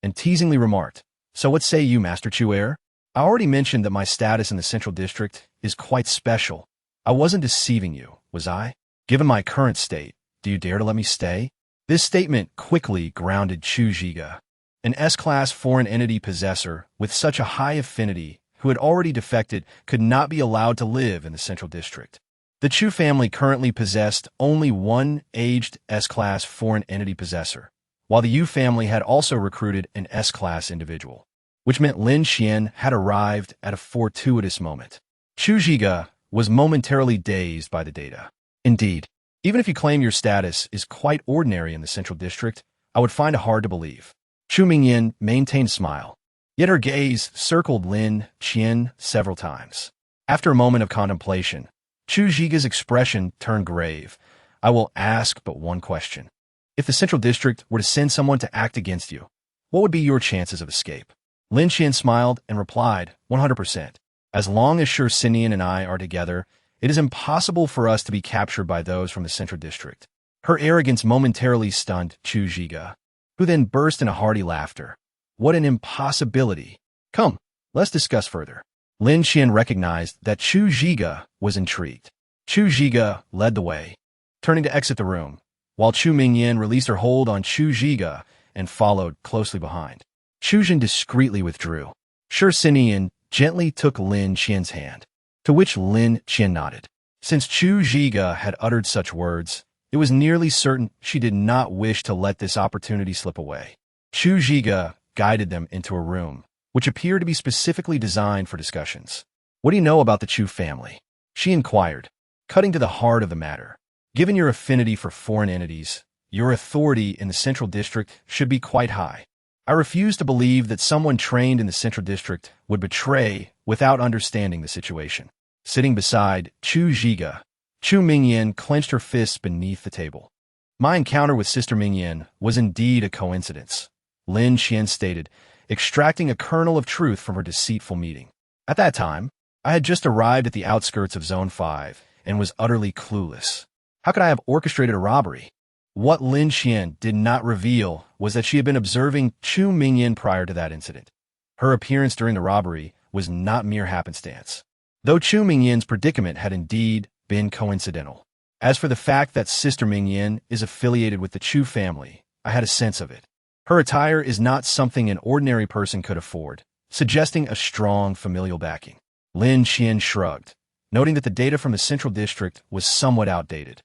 and teasingly remarked, So what say you, Master Chu Heir? I already mentioned that my status in the Central District is quite special. I wasn't deceiving you, was I? Given my current state, do you dare to let me stay? This statement quickly grounded Chu Zhiga, an S-class foreign entity possessor with such a high affinity who had already defected could not be allowed to live in the Central District. The Chu family currently possessed only one aged S-class foreign entity possessor, while the Yu family had also recruited an S-class individual, which meant Lin Xian had arrived at a fortuitous moment. Chu Zhiga was momentarily dazed by the data. Indeed, even if you claim your status is quite ordinary in the Central District, I would find it hard to believe. Chu Mingyan maintained a smile, yet her gaze circled Lin Xian several times. After a moment of contemplation, Chu Zhiga's expression turned grave. I will ask but one question. If the Central District were to send someone to act against you, what would be your chances of escape? Lin Xian smiled and replied, 100%. As long as Sher Sinian and I are together, it is impossible for us to be captured by those from the Central District. Her arrogance momentarily stunned Chu Zhiga, who then burst into hearty laughter. What an impossibility. Come, let's discuss further. Lin Xian recognized that Chu Zhiga was intrigued. Chu Zhiga led the way, turning to exit the room, while Chu Mingyan released her hold on Chu Zhiga and followed closely behind. Chu Zhen discreetly withdrew. Sher Sinian gently took Lin Xian's hand, to which Lin Xian nodded. Since Chu Zhiga had uttered such words, it was nearly certain she did not wish to let this opportunity slip away. Chu Zhiga guided them into a room, which appeared to be specifically designed for discussions. What do you know about the Chu family? She inquired, cutting to the heart of the matter. Given your affinity for foreign entities, your authority in the Central District should be quite high. I refuse to believe that someone trained in the Central District would betray without understanding the situation. Sitting beside Chu Zhiga, Chu Mingyan clenched her fists beneath the table. My encounter with Sister Mingyan was indeed a coincidence, Lin Xian stated, extracting a kernel of truth from her deceitful meeting. At that time, I had just arrived at the outskirts of Zone 5 and was utterly clueless. How could I have orchestrated a robbery? What Lin Xian did not reveal was that she had been observing Chu Mingyan prior to that incident. Her appearance during the robbery was not mere happenstance, though Chu Mingyan's predicament had indeed been coincidental. As for the fact that Sister Mingyan is affiliated with the Chu family, I had a sense of it. Her attire is not something an ordinary person could afford, suggesting a strong familial backing. Lin Xian shrugged, noting that the data from the Central District was somewhat outdated.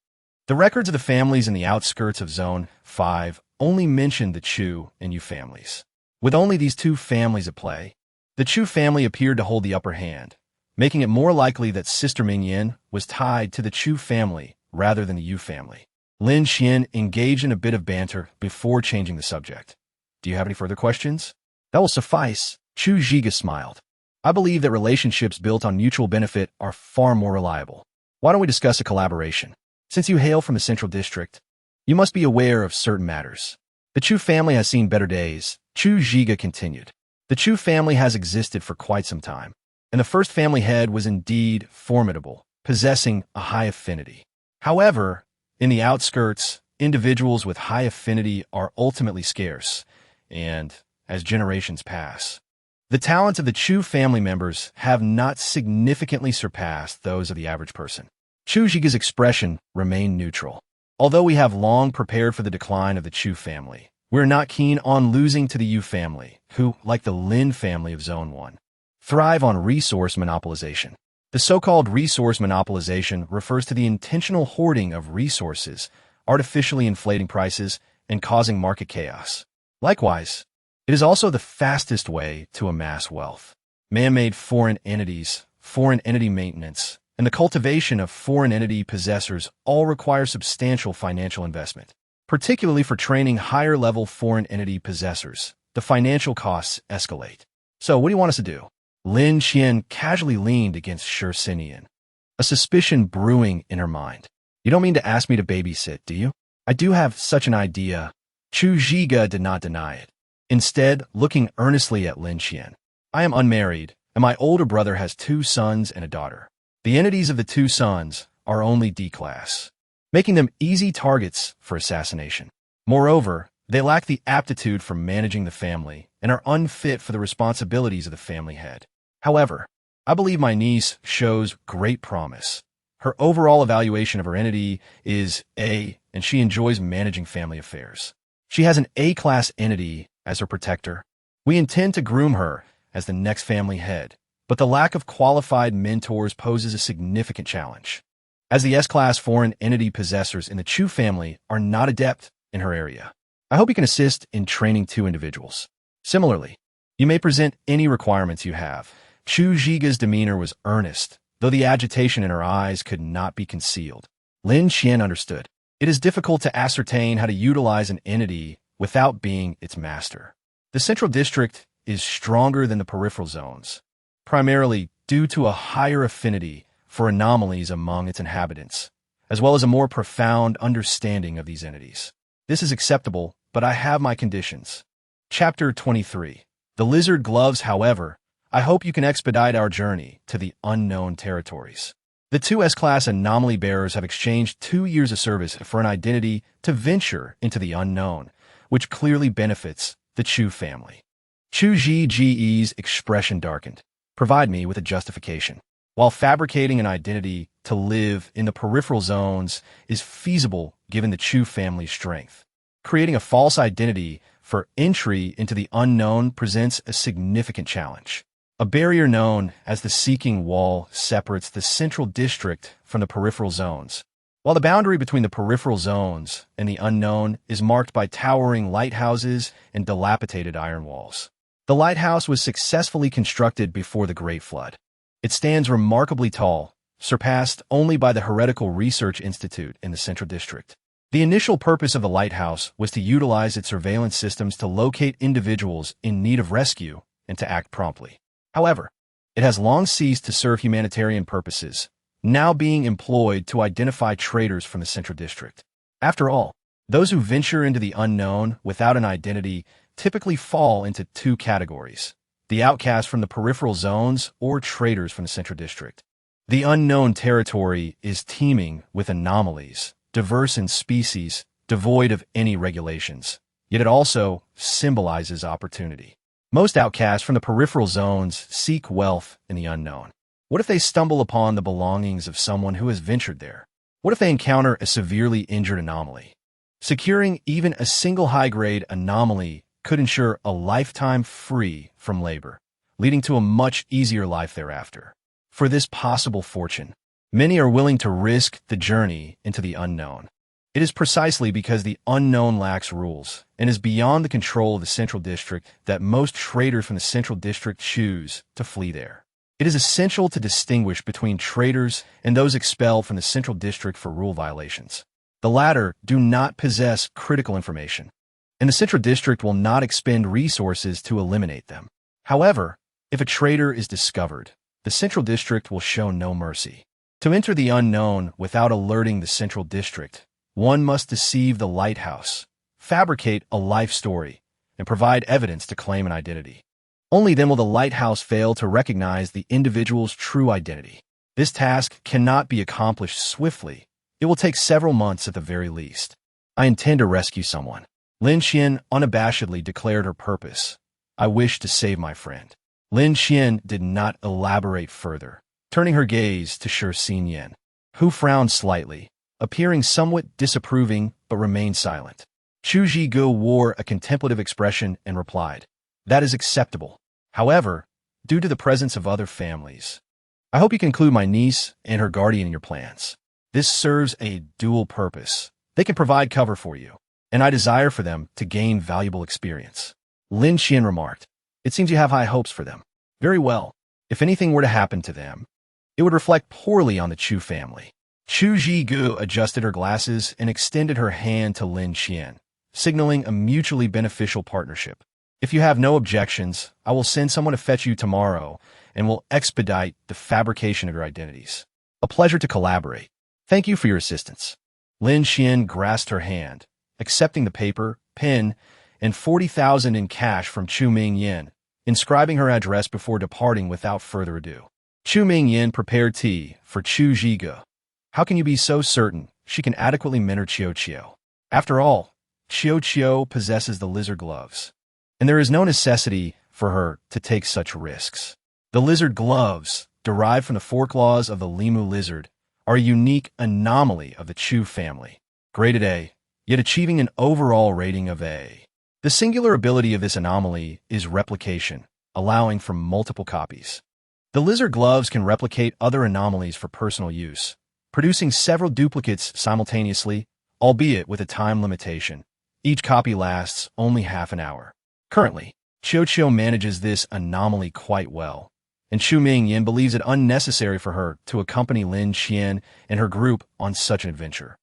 The records of the families in the outskirts of Zone 5 only mentioned the Chu and Yu families. With only these two families at play, the Chu family appeared to hold the upper hand, making it more likely that Sister Mingyan was tied to the Chu family rather than the Yu family. Lin Xian engaged in a bit of banter before changing the subject. Do you have any further questions? That will suffice, Chu Zhiga smiled. I believe that relationships built on mutual benefit are far more reliable. Why don't we discuss a collaboration? Since you hail from the Central District, you must be aware of certain matters. The Chu family has seen better days, Chu Zhiga continued. The Chu family has existed for quite some time, and the first family head was indeed formidable, possessing a high affinity. However, in the outskirts, individuals with high affinity are ultimately scarce, and as generations pass, the talents of the Chu family members have not significantly surpassed those of the average person. Chu Zhiga's expression remained neutral. Although we have long prepared for the decline of the Chu family, we're not keen on losing to the Yu family, who, like the Lin family of Zone 1, thrive on resource monopolization. The so-called resource monopolization refers to the intentional hoarding of resources, artificially inflating prices, and causing market chaos. Likewise, it is also the fastest way to amass wealth. Man-made foreign entities, foreign entity maintenance, and the cultivation of foreign entity possessors all require substantial financial investment. Particularly for training higher-level foreign entity possessors, the financial costs escalate. So what do you want us to do? Lin Xian casually leaned against Sher Sinian, a suspicion brewing in her mind. You don't mean to ask me to babysit, do you? I do have such an idea. Chu Zhiga did not deny it. Instead, looking earnestly at Lin Xian. I am unmarried, and my older brother has 2 sons and a daughter. The entities of the 2 sons are only D-class, making them easy targets for assassination. Moreover, they lack the aptitude for managing the family and are unfit for the responsibilities of the family head. However, I believe my niece shows great promise. Her overall evaluation of her entity is A, and she enjoys managing family affairs. She has an A-class entity as her protector. We intend to groom her as the next family head, but the lack of qualified mentors poses a significant challenge, as the S-class foreign entity possessors in the Chu family are not adept in her area. I hope you can assist in training two individuals. Similarly, you may present any requirements you have. Chu Zhiga's demeanor was earnest, though the agitation in her eyes could not be concealed. Lin Qian understood. It is difficult to ascertain how to utilize an entity without being its master. The central district is stronger than the peripheral zones, primarily due to a higher affinity for anomalies among its inhabitants, as well as a more profound understanding of these entities. This is acceptable, but I have my conditions. Chapter 23. The Lizard Gloves. However, I hope you can expedite our journey to the unknown territories. The two S-class anomaly bearers have exchanged 2 years of service for an identity to venture into the unknown, which clearly benefits the Chu family. Chu Zhige's expression darkened. Provide me with a justification. While fabricating an identity to live in the peripheral zones is feasible given the Chu family's strength, creating a false identity for entry into the unknown presents a significant challenge. A barrier known as the Seeking Wall separates the central district from the peripheral zones, while the boundary between the peripheral zones and the unknown is marked by towering lighthouses and dilapidated iron walls. The lighthouse was successfully constructed before the Great Flood. It stands remarkably tall, surpassed only by the Heretical Research Institute in the Central District. The initial purpose of the lighthouse was to utilize its surveillance systems to locate individuals in need of rescue and to act promptly. However, it has long ceased to serve humanitarian purposes, now being employed to identify traitors from the Central District. After all, those who venture into the unknown without an identity typically fall into two categories: the outcasts from the peripheral zones or traitors from the Central District. The unknown territory is teeming with anomalies, diverse in species, devoid of any regulations, yet it also symbolizes opportunity. Most outcasts from the peripheral zones seek wealth in the unknown. What if they stumble upon the belongings of someone who has ventured there? What if they encounter a severely injured anomaly? Securing even a single high-grade anomaly could ensure a lifetime free from labor, leading to a much easier life thereafter. For this possible fortune, many are willing to risk the journey into the unknown. It is precisely because the unknown lacks rules and is beyond the control of the Central District that most traitors from the Central District choose to flee there. It is essential to distinguish between traitors and those expelled from the Central District for rule violations. The latter do not possess critical information, and the Central District will not expend resources to eliminate them. However, if a traitor is discovered, the Central District will show no mercy. To enter the unknown without alerting the Central District, one must deceive the lighthouse, fabricate a life story, and provide evidence to claim an identity. Only then will the lighthouse fail to recognize the individual's true identity. This task cannot be accomplished swiftly. It will take several months at the very least. I intend to rescue someone. Lin Qian unabashedly declared her purpose. I wish to save my friend. Lin Qian did not elaborate further, turning her gaze to Shi Xinyan, who frowned slightly, appearing somewhat disapproving but remained silent. Chu Zhigu wore a contemplative expression and replied, "That is acceptable. However, due to the presence of other families, I hope you can include my niece and her guardian in your plans. This serves a dual purpose. They can provide cover for you, and I desire for them to gain valuable experience." Lin Qian remarked, "It seems you have high hopes for them. Very well. If anything were to happen to them, it would reflect poorly on the Chu family." Chu Zhigu adjusted her glasses and extended her hand to Lin Qian, signaling a mutually beneficial partnership. "If you have no objections, I will send someone to fetch you tomorrow and will expedite the fabrication of your identities. A pleasure to collaborate. Thank you for your assistance." Lin Qian grasped her hand, accepting the paper, pen, and 40,000 in cash from Chu Mingyan, inscribing her address before departing without further ado. Chu Mingyan prepared tea for Chu Zhigu. How can you be so certain she can adequately mentor Qiu Qiu? After all, Qiu Qiu possesses the lizard gloves, and there is no necessity for her to take such risks. The lizard gloves, derived from the foreclaws of the lemur lizard, are a unique anomaly of the chew family, graded A, yet achieving an overall rating of A. The singular ability of this anomaly is replication, allowing for multiple copies. The lizard gloves can replicate other anomalies for personal use, producing several duplicates simultaneously, albeit with a time limitation. Each copy lasts only half an hour. Currently, Qiuqiu manages this anomaly quite well, and Xu Mingyan believes it unnecessary for her to accompany Lin Qian and her group on such an adventure,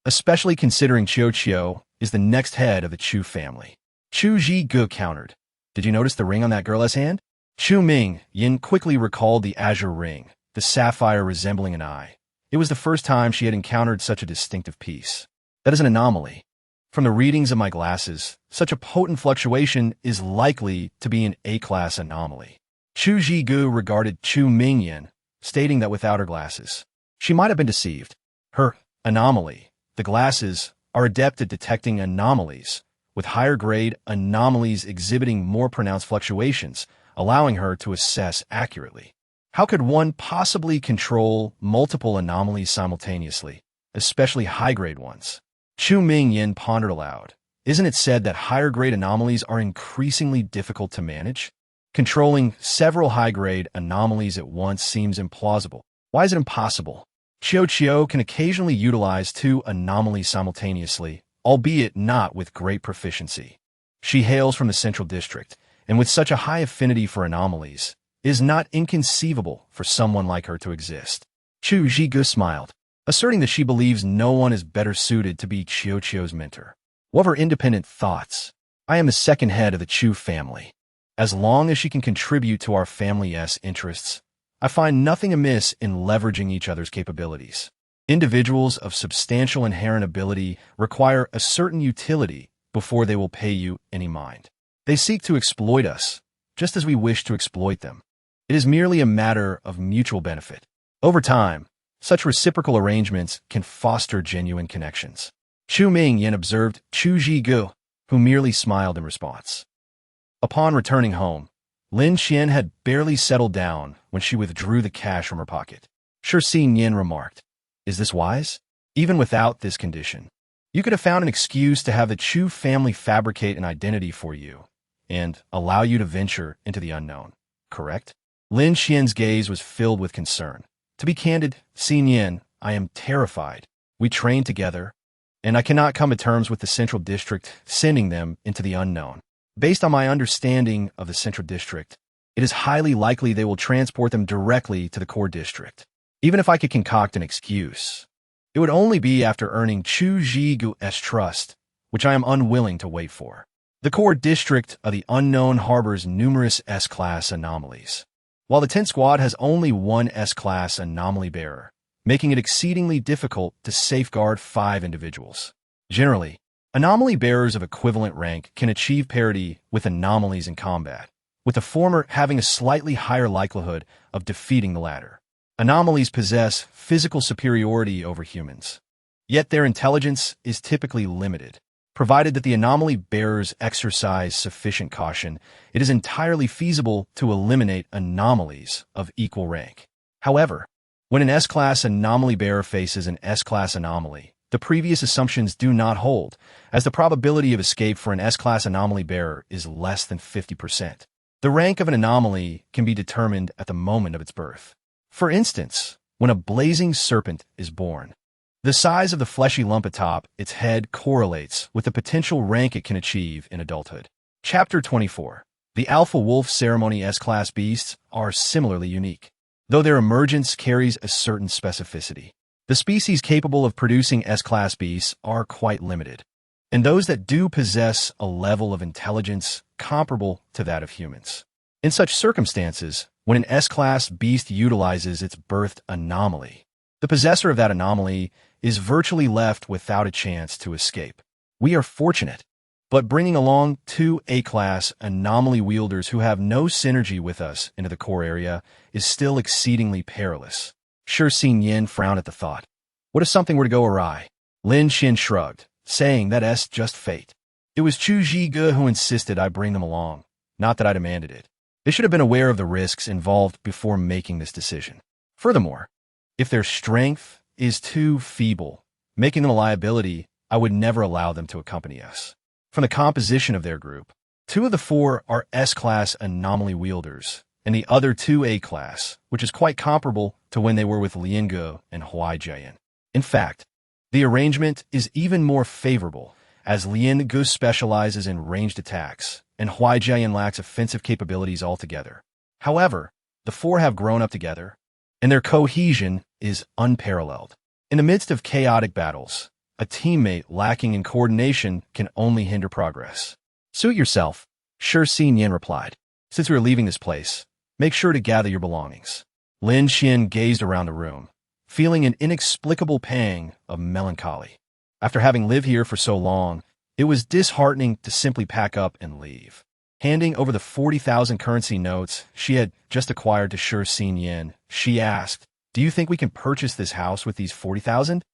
especially considering Qiuqiu is the next head of the Chu family. Chu Zhigu countered, "Did you notice the ring on that girl's hand?" Xu Mingyan quickly recalled the azure ring, the sapphire resembling an eye. It was the first time she had encountered such a distinctive piece. That is an anomaly. From the readings of my glasses, such a potent fluctuation is likely to be an A-class anomaly. Chu Zhigu regarded Xu Mingyan, stating that without her glasses, she might have been deceived. Her anomaly, the glasses, are adept at detecting anomalies, with higher-grade anomalies exhibiting more pronounced fluctuations, allowing her to assess accurately. How could one possibly control multiple anomalies simultaneously, especially high-grade ones? Xu Mingyan pondered aloud. Isn't it said that higher-grade anomalies are increasingly difficult to manage? Controlling several high-grade anomalies at once seems implausible. Why is it impossible? Qiuqiu can occasionally utilize two anomalies simultaneously, albeit not with great proficiency. She hails from the Central District, and with such a high affinity for anomalies, it is not inconceivable for someone like her to exist. Chu Zhigu smiled, asserting that she believes no one is better suited to be Qiuqiu's mentor. What of her independent thoughts? I am the second head of the Chu family. As long as she can contribute to our family's interests, I find nothing amiss in leveraging each other's capabilities. Individuals of substantial inherent ability require a certain utility before they will pay you any mind. They seek to exploit us, just as we wish to exploit them. It is merely a matter of mutual benefit. Over time, such reciprocal arrangements can foster genuine connections. Xu Mingyan observed Chu Zhigu, who merely smiled in response. Upon returning home, Lin Qian had barely settled down when she withdrew the cash from her pocket. Shi Xinyan remarked, "Is this wise? Even without this condition, you could have found an excuse to have the Chu family fabricate an identity for you and allow you to venture into the unknown, correct?" Lin Qian's gaze was filled with concern. "To be candid, Xinyan, I am terrified. We trained together, and I cannot come to terms with the Central District sending them into the unknown. Based on my understanding of the Central District, it is highly likely they will transport them directly to the core district. Even if I could concoct an excuse, it would only be after earning Chu Zhigu's trust, which I am unwilling to wait for. The core district of the unknown harbors numerous S-class anomalies, while the 10 squad has only one S-class anomaly bearer, making it exceedingly difficult to safeguard 5 individuals. Generally, anomaly bearers of equivalent rank can achieve parity with anomalies in combat, with the former having a slightly higher likelihood of defeating the latter. Anomalies possess physical superiority over humans, yet their intelligence is typically limited. Provided that the anomaly bearers exercise sufficient caution, it is entirely feasible to eliminate anomalies of equal rank. However, when an S-class anomaly bearer faces an S-class anomaly, the previous assumptions do not hold, as the probability of escape for an S-class anomaly bearer is less than 50%. The rank of an anomaly can be determined at the moment of its birth. For instance, when a blazing serpent is born, the size of the fleshy lump atop its head correlates with the potential rank it can achieve in adulthood. Chapter 24. The Alpha Wolf Ceremony S-class beasts are similarly unique, though their emergence carries a certain specificity. The species capable of producing S-class beasts are quite limited, and those that do possess a level of intelligence comparable to that of humans. In such circumstances, when an S-class beast utilizes its birthed anomaly, the possessor of that anomaly is virtually left without a chance to escape. We are fortunate, but bringing along 2 A-class anomaly wielders who have no synergy with us into the core area is still exceedingly perilous. Shi Xinyan frowned at the thought. What if something were to go awry? Lin Qian shrugged, saying that's just fate. It was Chu Zhigu who insisted I bring them along, not that I demanded it. They should have been aware of the risks involved before making this decision. Furthermore, if their strength is too feeble, making them a liability, I would never allow them to accompany us. From the composition of their group, 2 of the 4 are S-class anomaly wielders, and the other 2 A-class, which is quite comparable to when they were with Liange and Huaijian. In fact, the arrangement is even more favorable, as Liange specializes in ranged attacks, and Huaijian lacks offensive capabilities altogether. However, the 4 have grown up together, and their cohesion is unparalleled. In the midst of chaotic battles, a teammate lacking in coordination can only hinder progress. Suit yourself, Shi Xinyan replied. Since we are leaving this place, make sure to gather your belongings. Lin Qian gazed around the room, feeling an inexplicable pang of melancholy. After having lived here for so long, it was disheartening to simply pack up and leave. Handing over the 40,000 currency notes she had just acquired to Shi Xinyan, she asked, "Do you think we can purchase this house with these 40,000?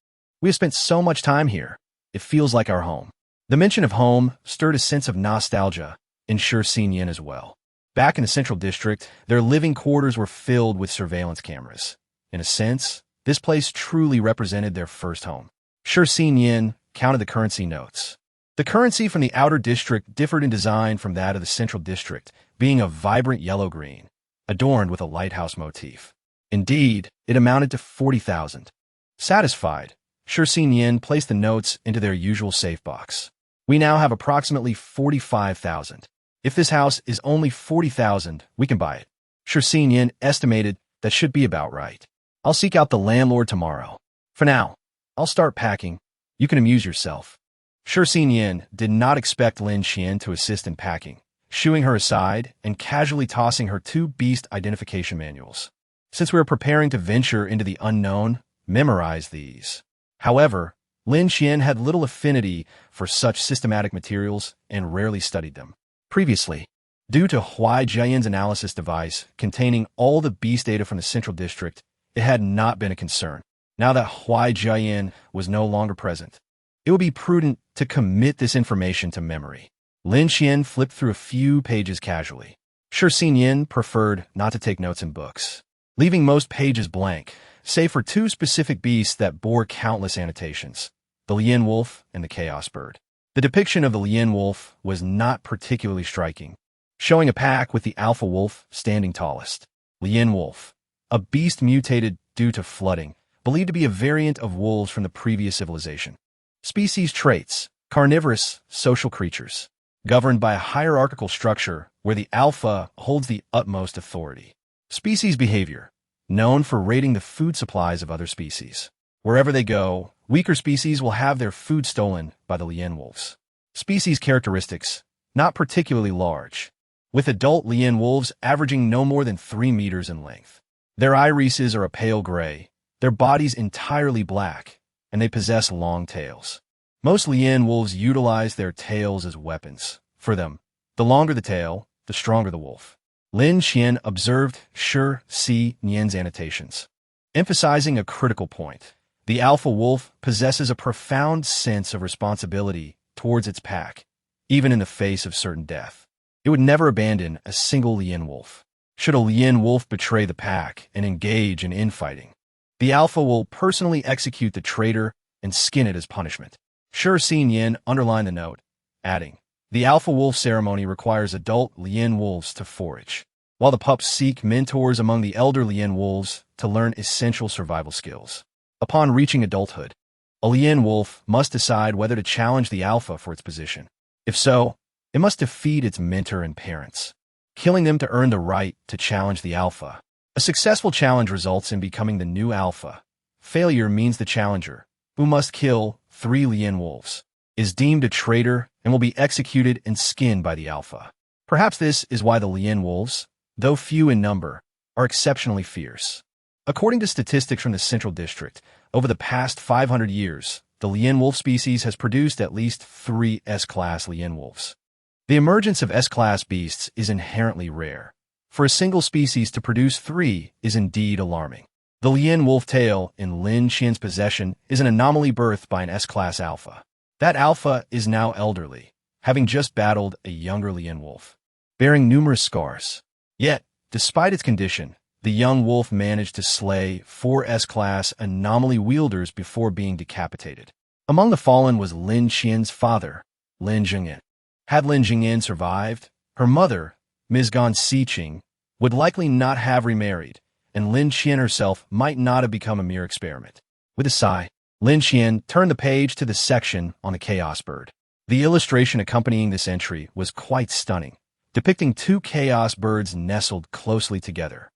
We have spent so much time here. It feels like our home." The mention of home stirred a sense of nostalgia in Shi Xinyan as well. Back in the Central District, their living quarters were filled with surveillance cameras. In a sense, this place truly represented their first home. Shi Xinyan counted the currency notes. The currency from the outer district differed in design from that of the Central District, being a vibrant yellow-green, adorned with a lighthouse motif. Indeed, it amounted to 40,000. Satisfied, Shi Xinyan placed the notes into their usual safe box. We now have approximately 45,000. If this house is only 40,000, we can buy it. Shi Xinyan estimated that should be about right. I'll seek out the landlord tomorrow. For now, I'll start packing. You can amuse yourself. Shi Xinyan did not expect Lin Qian to assist in packing, shooing her aside and casually tossing her 2 beast identification manuals. Since we are preparing to venture into the unknown, memorize these. However, Lin Qian had little affinity for such systematic materials and rarely studied them. Previously, due to Huaijian's analysis device containing all the beast data from the Central District, it had not been a concern. Now that Huaijian was no longer present, it would be prudent to commit this information to memory. Lin Qian flipped through a few pages casually. Shi Xinyan preferred not to take notes in books, leaving most pages blank, save for 2 specific beasts that bore countless annotations, the Lian wolf and the chaos bird. The depiction of the Lian wolf was not particularly striking, showing a pack with the alpha wolf standing tallest. Lian wolf, a beast mutated due to flooding, believed to be a variant of wolves from the previous civilization. Species traits: carnivorous, social creatures, governed by a hierarchical structure where the alpha holds the utmost authority. Species behavior: known for raiding the food supplies of other species. Wherever they go, weaker species will have their food stolen by the Lian wolves. Species characteristics: not particularly large, with adult Lian wolves averaging no more than 3 meters in length. Their irises are a pale gray, their bodies entirely black, and they possess long tails. Most Lian wolves utilize their tails as weapons. For them, the longer the tail, the stronger the wolf. Lin Qian observed Shi Xinyan's annotations, emphasizing a critical point. The alpha wolf possesses a profound sense of responsibility towards its pack, even in the face of certain death. It would never abandon a single Lian wolf. Should a Lian wolf betray the pack and engage in infighting, the alpha will personally execute the traitor and skin it as punishment. Shi Xinyan underlined the note, adding, "The alpha wolf ceremony requires adult Lian wolves to forage, while the pups seek mentors among the elder Lian wolves to learn essential survival skills. Upon reaching adulthood, a Lian wolf must decide whether to challenge the alpha for its position. If so, it must defeat its mentor and parents, killing them to earn the right to challenge the alpha. A successful challenge results in becoming the new alpha. Failure means the challenger, who must kill 3 Lian wolves, is deemed a traitor and will be executed and skinned by the alpha. Perhaps this is why the Lian wolves, though few in number, are exceptionally fierce. According to statistics from the Central District, over the past 500 years, the Lian wolf species has produced at least 3 S-class Lian wolves. The emergence of S-class beasts is inherently rare. For a single species to produce 3 is indeed alarming. The Lian wolf tail in Lin Qian's possession is an anomaly birthed by an S-class alpha. That alpha is now elderly, having just battled a younger Lian wolf, bearing numerous scars. Yet, despite its condition, the young wolf managed to slay 4 S-class anomaly wielders before being decapitated. Among the fallen was Lin Qian's father, Lin Jingyan. Had Lin Jingyan survived, her mother, Ms. Gan Siqing, would likely not have remarried, and Lin Qian herself might not have become a mere experiment. With a sigh, Lin Qian turned the page to the section on the Chaos Bird. The illustration accompanying this entry was quite stunning, depicting 2 chaos birds nestled closely together.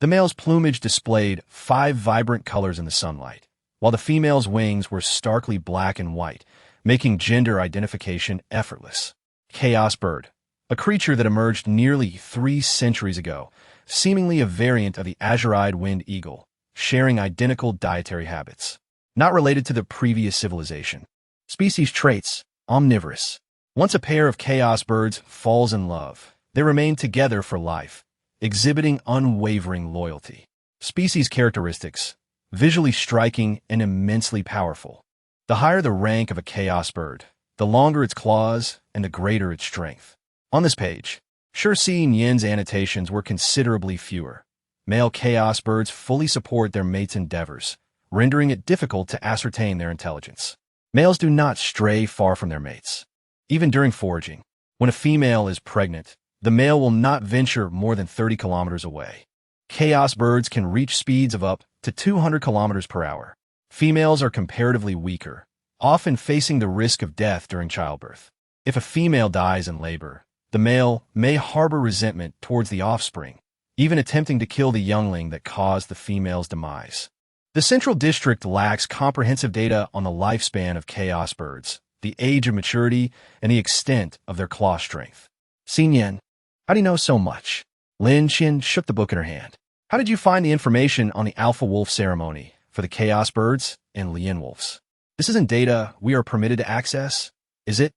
The male's plumage displayed 5 vibrant colors in the sunlight, while the female's wings were starkly black and white, making gender identification effortless. Chaos Bird, a creature that emerged nearly 3 centuries ago, seemingly a variant of the azure-eyed winged eagle, sharing identical dietary habits. Not related to the previous civilization. Species traits, omnivorous. Once a pair of chaos birds falls in love, they remain together for life, exhibiting unwavering loyalty. Species characteristics, visually striking and immensely powerful. The higher the rank of a chaos bird, the longer its claws and the greater its strength. On this page, Shi Yin's annotations were considerably fewer. Male chaos birds fully support their mates' endeavors, rendering it difficult to ascertain their intelligence. Males do not stray far from their mates. Even during foraging, when a female is pregnant, the male will not venture more than 30 kilometers away. Chaos birds can reach speeds of up to 200 kilometers per hour. Females are comparatively weaker, often facing the risk of death during childbirth. If a female dies in labor, the male may harbor resentment towards the offspring, even attempting to kill the youngling that caused the female's demise. The Central District lacks comprehensive data on the lifespan of chaos birds, the age of maturity, and the extent of their claw strength. Xinyan, how do you know so much? Lin Qian shook the book in her hand. How did you find the information on the alpha wolf ceremony for the chaos birds and Lian wolves? This isn't data we are permitted to access, is it?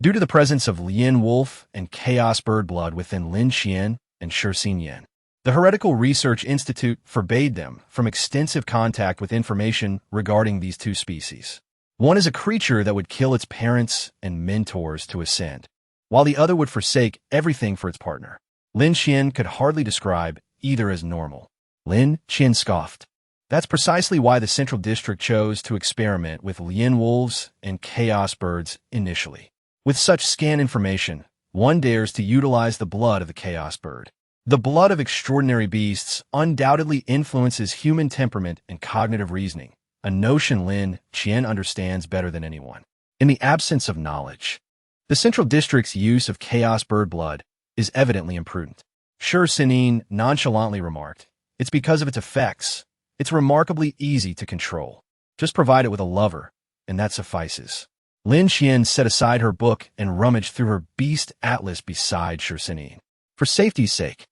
Due to the presence of Lian wolf and chaos bird blood within Lin Qian and Shi Xinyan, the Heretical Research Institute forbade them from extensive contact with information regarding these 2 species. One is a creature that would kill its parents and mentors to ascend, while the other would forsake everything for its partner. Lin Qian could hardly describe either as normal. Lin Qian scoffed. That's precisely why the Central District chose to experiment with Lian wolves and chaos birds initially. With such scant information, one dares to utilize the blood of the chaos bird. The blood of extraordinary beasts undoubtedly influences human temperament and cognitive reasoning, a notion Lin Qian understands better than anyone. In the absence of knowledge, the Central District's use of chaos bird blood is evidently imprudent. Shi Xinyan nonchalantly remarked, it's because of its effects. It's remarkably easy to control. Just provide it with a lover, and that suffices. Lin Qian set aside her book and rummaged through her beast atlas beside Shi Xinyan. For safety's sake,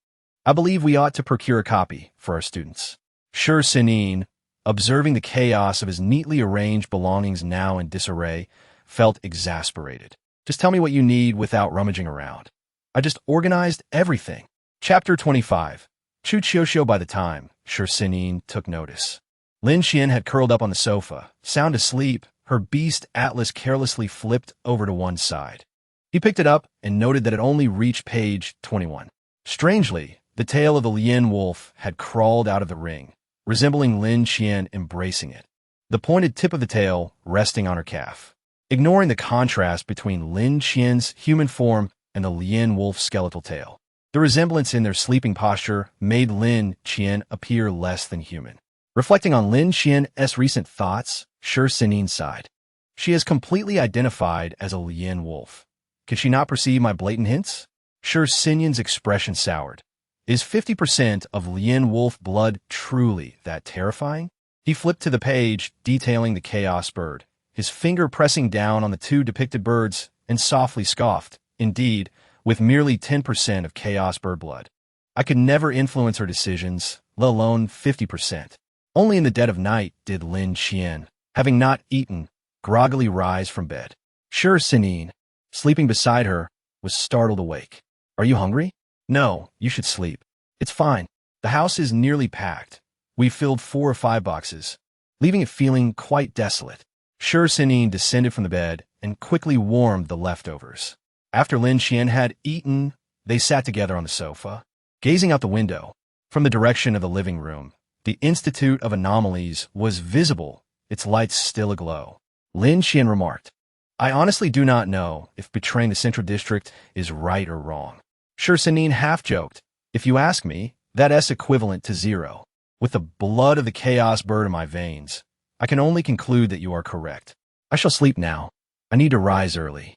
I believe we ought to procure a copy for our students. Shi Xinyan, observing the chaos of his neatly arranged belongings now in disarray, felt exasperated. Just tell me what you need without rummaging around. I just organized everything. Chapter 25. Chu Qiuxiu. By the time Shi Xinyan took notice, Lin Qian had curled up on the sofa, sound asleep, her beast atlas carelessly flipped over to one side. He picked it up and noted that it only reached page 21. Strangely, the tail of the Lian wolf had crawled out of the ring, resembling Lin Qian embracing it, the pointed tip of the tail resting on her calf. Ignoring the contrast between Lin Qian's human form and the Lian wolf's skeletal tail, the resemblance in their sleeping posture made Lin Qian appear less than human. Reflecting on Lin Qian's recent thoughts, Shi Xinyan sighed. She is completely identified as a Lian wolf. Could she not perceive my blatant hints? Shi Xinyan's expression soured. Is 50% of Lian wolf blood truly that terrifying? He flipped to the page detailing the chaos bird, his finger pressing down on the 2 depicted birds, and softly scoffed. Indeed, with merely 10% of chaos bird blood, I could never influence her decisions, let alone 50%. Only in the dead of night did Lin Qian, having not eaten, groggily rise from bed. Shi Xinyan, sleeping beside her, was startled awake. Are you hungry? No, you should sleep. It's fine. The house is nearly packed. We've filled 4 or 5 boxes, leaving it feeling quite desolate. Shi Xinyan descended from the bed and quickly warmed the leftovers. After Lin Qian had eaten, they sat together on the sofa. Gazing out the window, from the direction of the living room, the Institute of Anomalies was visible, its lights still aglow. Lin Qian remarked, I honestly do not know if betraying the Central District is right or wrong. Shi Senin half-joked, if you ask me, that's equivalent to 0. With the blood of the chaos bird in my veins, I can only conclude that you are correct. I shall sleep now. I need to rise early.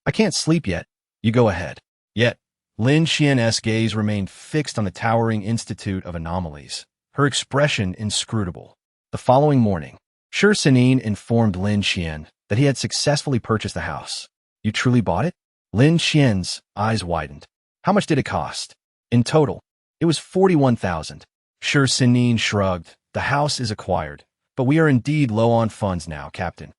I can't sleep yet. You go ahead. Yet, Lin Qian's gaze remained fixed on the towering Institute of Anomalies, her expression inscrutable. The following morning, Shi Senin informed Lin Qian that he had successfully purchased the house. You truly bought it? Lin Qian's eyes widened. How much did it cost? In total, it was 41,000. Shi Senin shrugged. The house is acquired, but we are indeed low on funds now, Captain.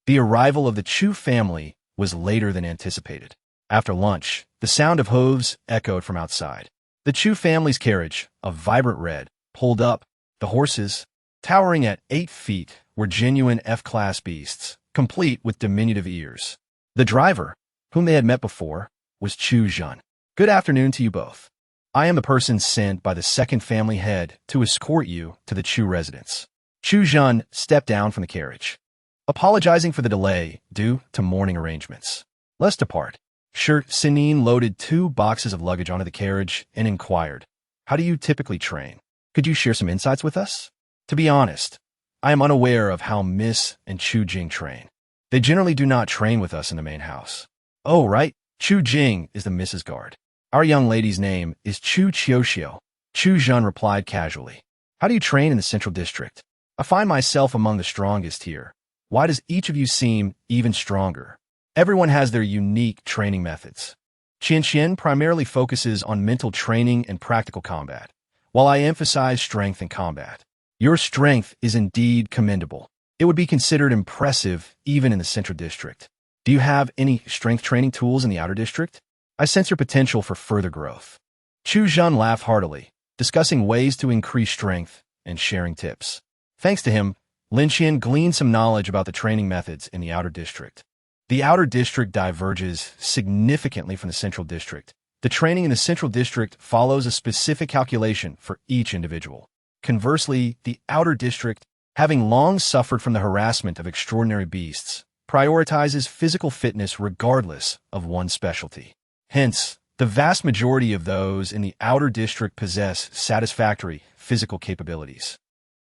The arrival of the Chu family was later than anticipated. After lunch, the sound of hooves echoed from outside. The Chu family's carriage, a vibrant red, pulled up. The horses, towering at 8 feet, were genuine F-class beasts, complete with diminutive ears. The driver, whom they had met before, was Chu Zhen. Good afternoon to you both. I am the person sent by the second family head to escort you to the Chu residence. Chu Zhen stepped down from the carriage, apologizing for the delay due to morning arrangements. Let's depart. Shi Senin loaded 2 boxes of luggage onto the carriage and inquired, how do you typically train? Could you share some insights with us? To be honest, I am unaware of how Miss and Chu Jing train. They generally do not train with us in the main house. Oh, right. Chu Jing is the Mrs. Guard. Our young lady's name is Chu Qiuxiu. Chu Zhen replied casually. How do you train in the Central District? I find myself among the strongest here. Why does each of you seem even stronger? Everyone has their unique training methods. Qianxian primarily focuses on mental training and practical combat, while I emphasize strength and combat. Your strength is indeed commendable. It would be considered impressive even in the Central District. Do you have any strength training tools in the Outer District? I sense your potential for further growth. Chu Zhen laughed heartily, discussing ways to increase strength and sharing tips. Thanks to him, Lin Qian gleaned some knowledge about the training methods in the Outer District. The Outer District diverges significantly from the Central District. The training in the Central District follows a specific calculation for each individual. Conversely, the Outer District, having long suffered from the harassment of extraordinary beasts, prioritizes physical fitness regardless of one's specialty. Hence, the vast majority of those in the Outer District possess satisfactory physical capabilities.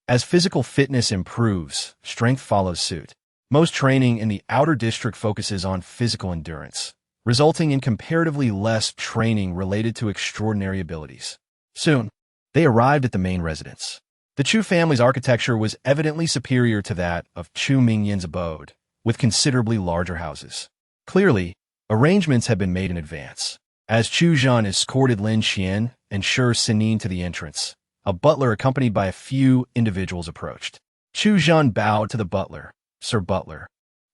As physical fitness improves, strength follows suit. Most training in the Outer District focuses on physical endurance, resulting in comparatively less training related to extraordinary abilities. Soon, they arrived at the main residence. The Chu family's architecture was evidently superior to that of Chu Mingyan's abode, with considerably larger houses. Clearly, arrangements had been made in advance. As Chu Zhen escorted Lin Qian and Shi Senin to the entrance, a butler accompanied by a few individuals approached. Chu Zhen bowed to the butler. Sir Butler,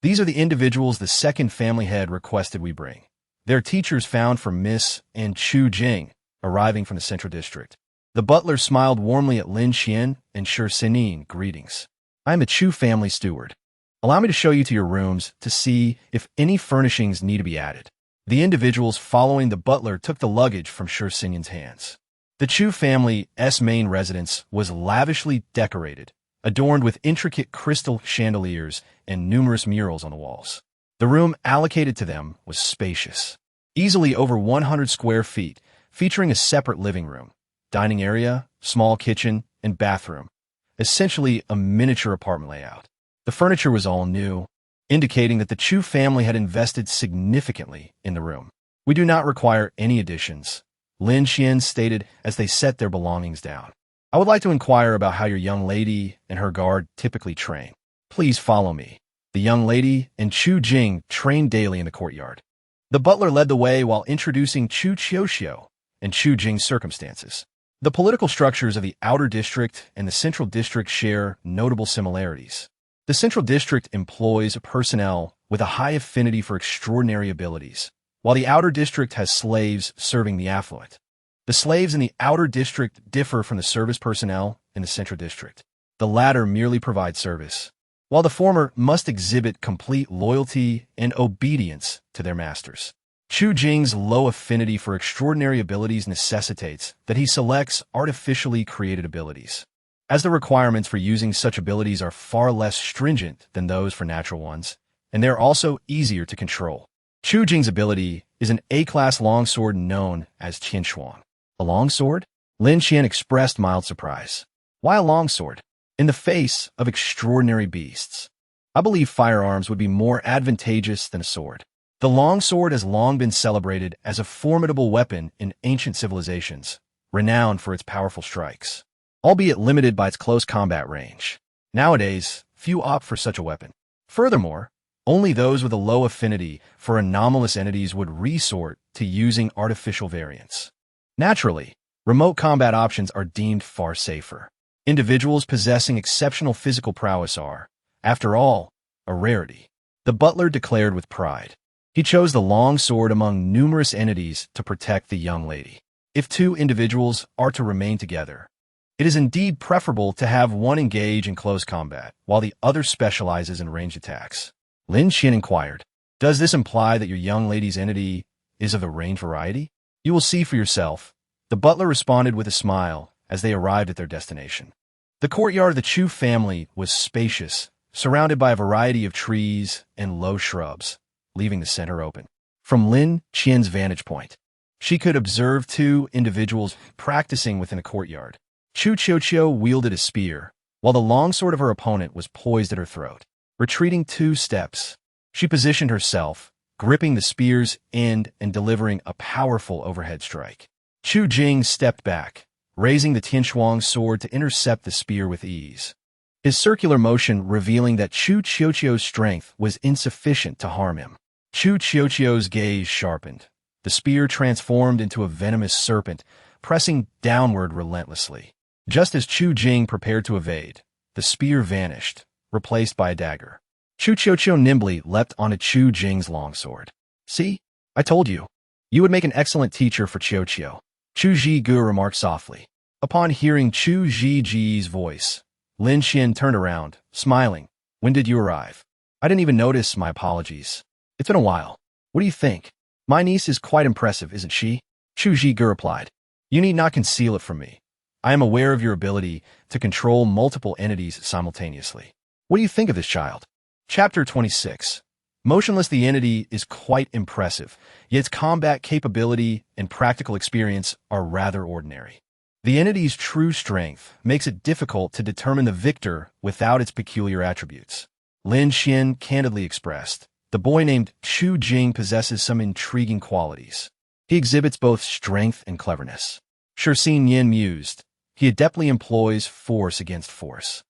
these are the individuals the second family head requested we bring. They're teachers found for Miss and Chu Jing, arriving from the Central District. The butler smiled warmly at Lin Qian and Shi Senin. Greetings. I am a Chu family steward. Allow me to show you to your rooms to see if any furnishings need to be added. The individuals following the butler took the luggage from Shi Senin's hands. The Chu family's main residence was lavishly decorated, adorned with intricate crystal chandeliers and numerous murals on the walls. The room allocated to them was spacious, easily over 100 square feet, featuring a separate living room, dining area, small kitchen, and bathroom, essentially a miniature apartment layout. The furniture was all new, indicating that the Chu family had invested significantly in the room. We do not require any additions, Lin Qian stated as they set their belongings down. I would like to inquire about how your young lady and her guard typically train. Please follow me. The young lady and Chu Jing trained daily in the courtyard. The butler led the way while introducing Chu Qiuxiu and Chu Jing's circumstances. The political structures of the Outer District and the Central District share notable similarities. The Central District employs personnel with a high affinity for extraordinary abilities, while the Outer District has slaves serving the affluent. The slaves in the Outer District differ from the service personnel in the Central District. The latter merely provide service, while the former must exhibit complete loyalty and obedience to their masters. Chu Jing's low affinity for extraordinary abilities necessitates that he selects artificially created abilities, as the requirements for using such abilities are far less stringent than those for natural ones, and they are also easier to control. Chu Jing's ability is an A-class longsword known as Qianshuang. A longsword? Lin Qian expressed mild surprise. Why a longsword? In the face of extraordinary beasts, I believe firearms would be more advantageous than a sword. The longsword has long been celebrated as a formidable weapon in ancient civilizations, renowned for its powerful strikes, albeit limited by its close combat range. Nowadays, few opt for such a weapon. Furthermore, only those with a low affinity for anomalous entities would resort to using artificial variants. Naturally, remote combat options are deemed far safer. Individuals possessing exceptional physical prowess are, after all, a rarity. The butler declared with pride. He chose the long sword among numerous entities to protect the young lady. If two individuals are to remain together, it is indeed preferable to have one engage in close combat, while the other specializes in ranged attacks. Lin Qian inquired, "Does this imply that your young lady's entity is of a ranged variety?" "You will see for yourself," the butler responded with a smile as they arrived at their destination. The courtyard of the Chu family was spacious, surrounded by a variety of trees and low shrubs, leaving the center open. From Lin Qian's vantage point, she could observe two individuals practicing within the courtyard. Chu Qiuqiu wielded a spear, while the longsword of her opponent was poised at her throat. Retreating 2 steps, she positioned herself, gripping the spear's end and delivering a powerful overhead strike. Chu Jing stepped back, raising the Tianshuang sword to intercept the spear with ease, his circular motion revealing that Chu Qiuqiu's strength was insufficient to harm him. Chu Qiuqiu's gaze sharpened. The spear transformed into a venomous serpent, pressing downward relentlessly. Just as Chu Jing prepared to evade, the spear vanished, replaced by a dagger. Chu Qiuqiu nimbly leapt onto Chu Jing's longsword. "See? I told you. You would make an excellent teacher for Qiuqiu," Chu Zhigu remarked softly. Upon hearing Chu Zhiji's voice, Lin Qian turned around, smiling. "When did you arrive? I didn't even notice. My apologies. It's been a while. What do you think? My niece is quite impressive, isn't she?" Chu Zhigu replied. "You need not conceal it from me. I am aware of your ability to control multiple entities simultaneously. What do you think of this child?" Chapter 26. Motionless. The entity is quite impressive, yet its combat capability and practical experience are rather ordinary. The entity's true strength makes it difficult to determine the victor without its peculiar attributes. Lin Qian candidly expressed, "The boy named Chu Jing possesses some intriguing qualities. He exhibits both strength and cleverness." Shixin Yin mused, "He adeptly employs force against force."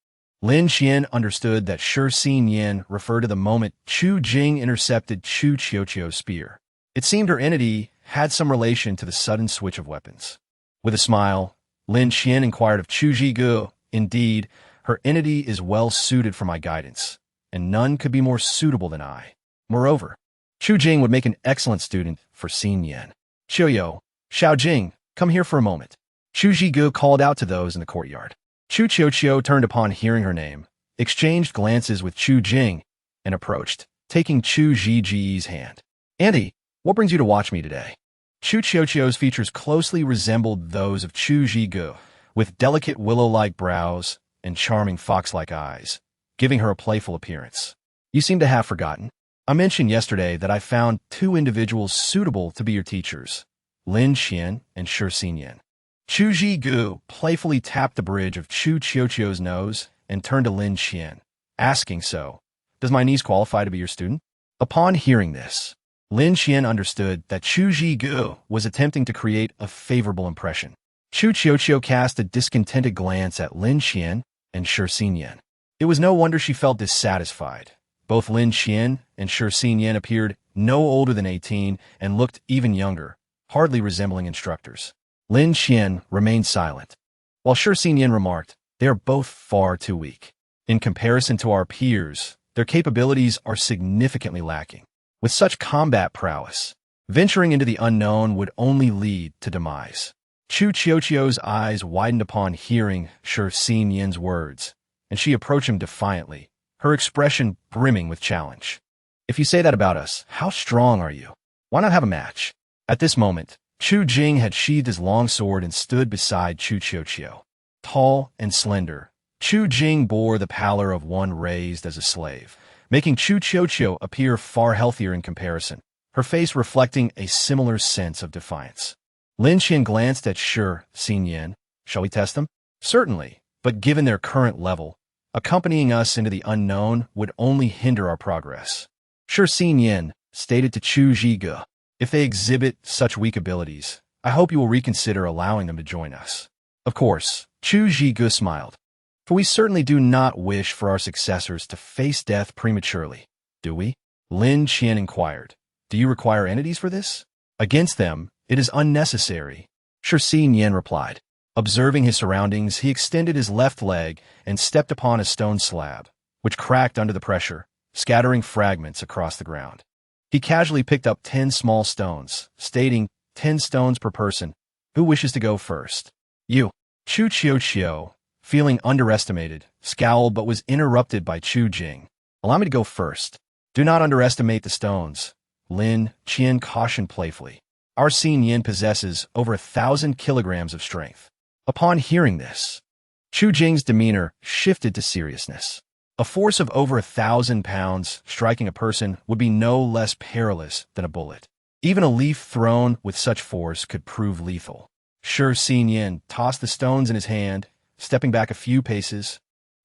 Lin Qian understood that Shixin Yin referred to the moment Chu Jing intercepted Chu Qiuqiu's spear. It seemed her entity had some relation to the sudden switch of weapons. With a smile, Lin Qian inquired of Chu Zhigu, "Indeed, her entity is well suited for my guidance, and none could be more suitable than I. Moreover, Chu Jing would make an excellent student for Xin Yan." "Qiuyo, Xiao Jing, come here for a moment." Chu Zhigu called out to those in the courtyard. Chu Qiuqiu turned upon hearing her name, exchanged glances with Chu Jing, and approached, taking Chu Zhiji's hand. "Auntie, what brings you to watch me today?" Chu Qiuqiu's features closely resembled those of Chu Zhigu, with delicate willow-like brows and charming fox-like eyes, giving her a playful appearance. "You seem to have forgotten. I mentioned yesterday that I found 2 individuals suitable to be your teachers, Lin Qian and Shixin Yin." Chu Zhigu playfully tapped the bridge of Chu Qiuqiu's nose and turned to Lin Qian, asking, "So, does my niece qualify to be your student?" Upon hearing this, Lin Qian understood that Chu Zhigu was attempting to create a favorable impression. Chu Qiuqiu cast a discontented glance at Lin Qian and Shixin Yin. It was no wonder she felt dissatisfied. Both Lin Qian and Shixin Yin appeared no older than 18 and looked even younger, hardly resembling instructors. Lin Qian remained silent, while Shixin Yin remarked, "They are both far too weak. In comparison to our peers, their capabilities are significantly lacking. With such combat prowess, venturing into the unknown would only lead to demise." Chu Qiuqiu's eyes widened upon hearing Shixin Yin's words, and she approached him defiantly, her expression brimming with challenge. "If you say that about us, how strong are you?" Why not have a match? At this moment, Chu Jing had sheathed his long sword and stood beside Chu Qiuqiu. Tall and slender, Chu Jing bore the pallor of one raised as a slave, making Chu Qiuqiu appear far healthier in comparison, her face reflecting a similar sense of defiance. Lin Qian glanced at Shi Xinyan. Shall we test them? Certainly, but given their current level, accompanying us into the unknown would only hinder our progress. Shi Xinyan stated to Chu Zhige, if they exhibit such weak abilities, I hope you will reconsider allowing them to join us. Of course, Chu Zhige smiled. For we certainly do not wish for our successors to face death prematurely, do we? Lin Qian inquired. Do you require entities for this? Against them, it is unnecessary. Shi Xinyan replied. Observing his surroundings, he extended his left leg and stepped upon a stone slab, which cracked under the pressure, scattering fragments across the ground. He casually picked up 10 small stones, stating, 10 stones per person. Who wishes to go first? You. Chu Qiuqiu, feeling underestimated, scowled but was interrupted by Chu Jing. Allow me to go first. Do not underestimate the stones. Lin Qian cautioned playfully. Our Xinyan possesses over 1,000 kilograms of strength. Upon hearing this, Chu Jing's demeanor shifted to seriousness. A force of over 1,000 pounds striking a person would be no less perilous than a bullet. Even a leaf thrown with such force could prove lethal. Shi Xinyan tossed the stones in his hand, stepping back a few paces,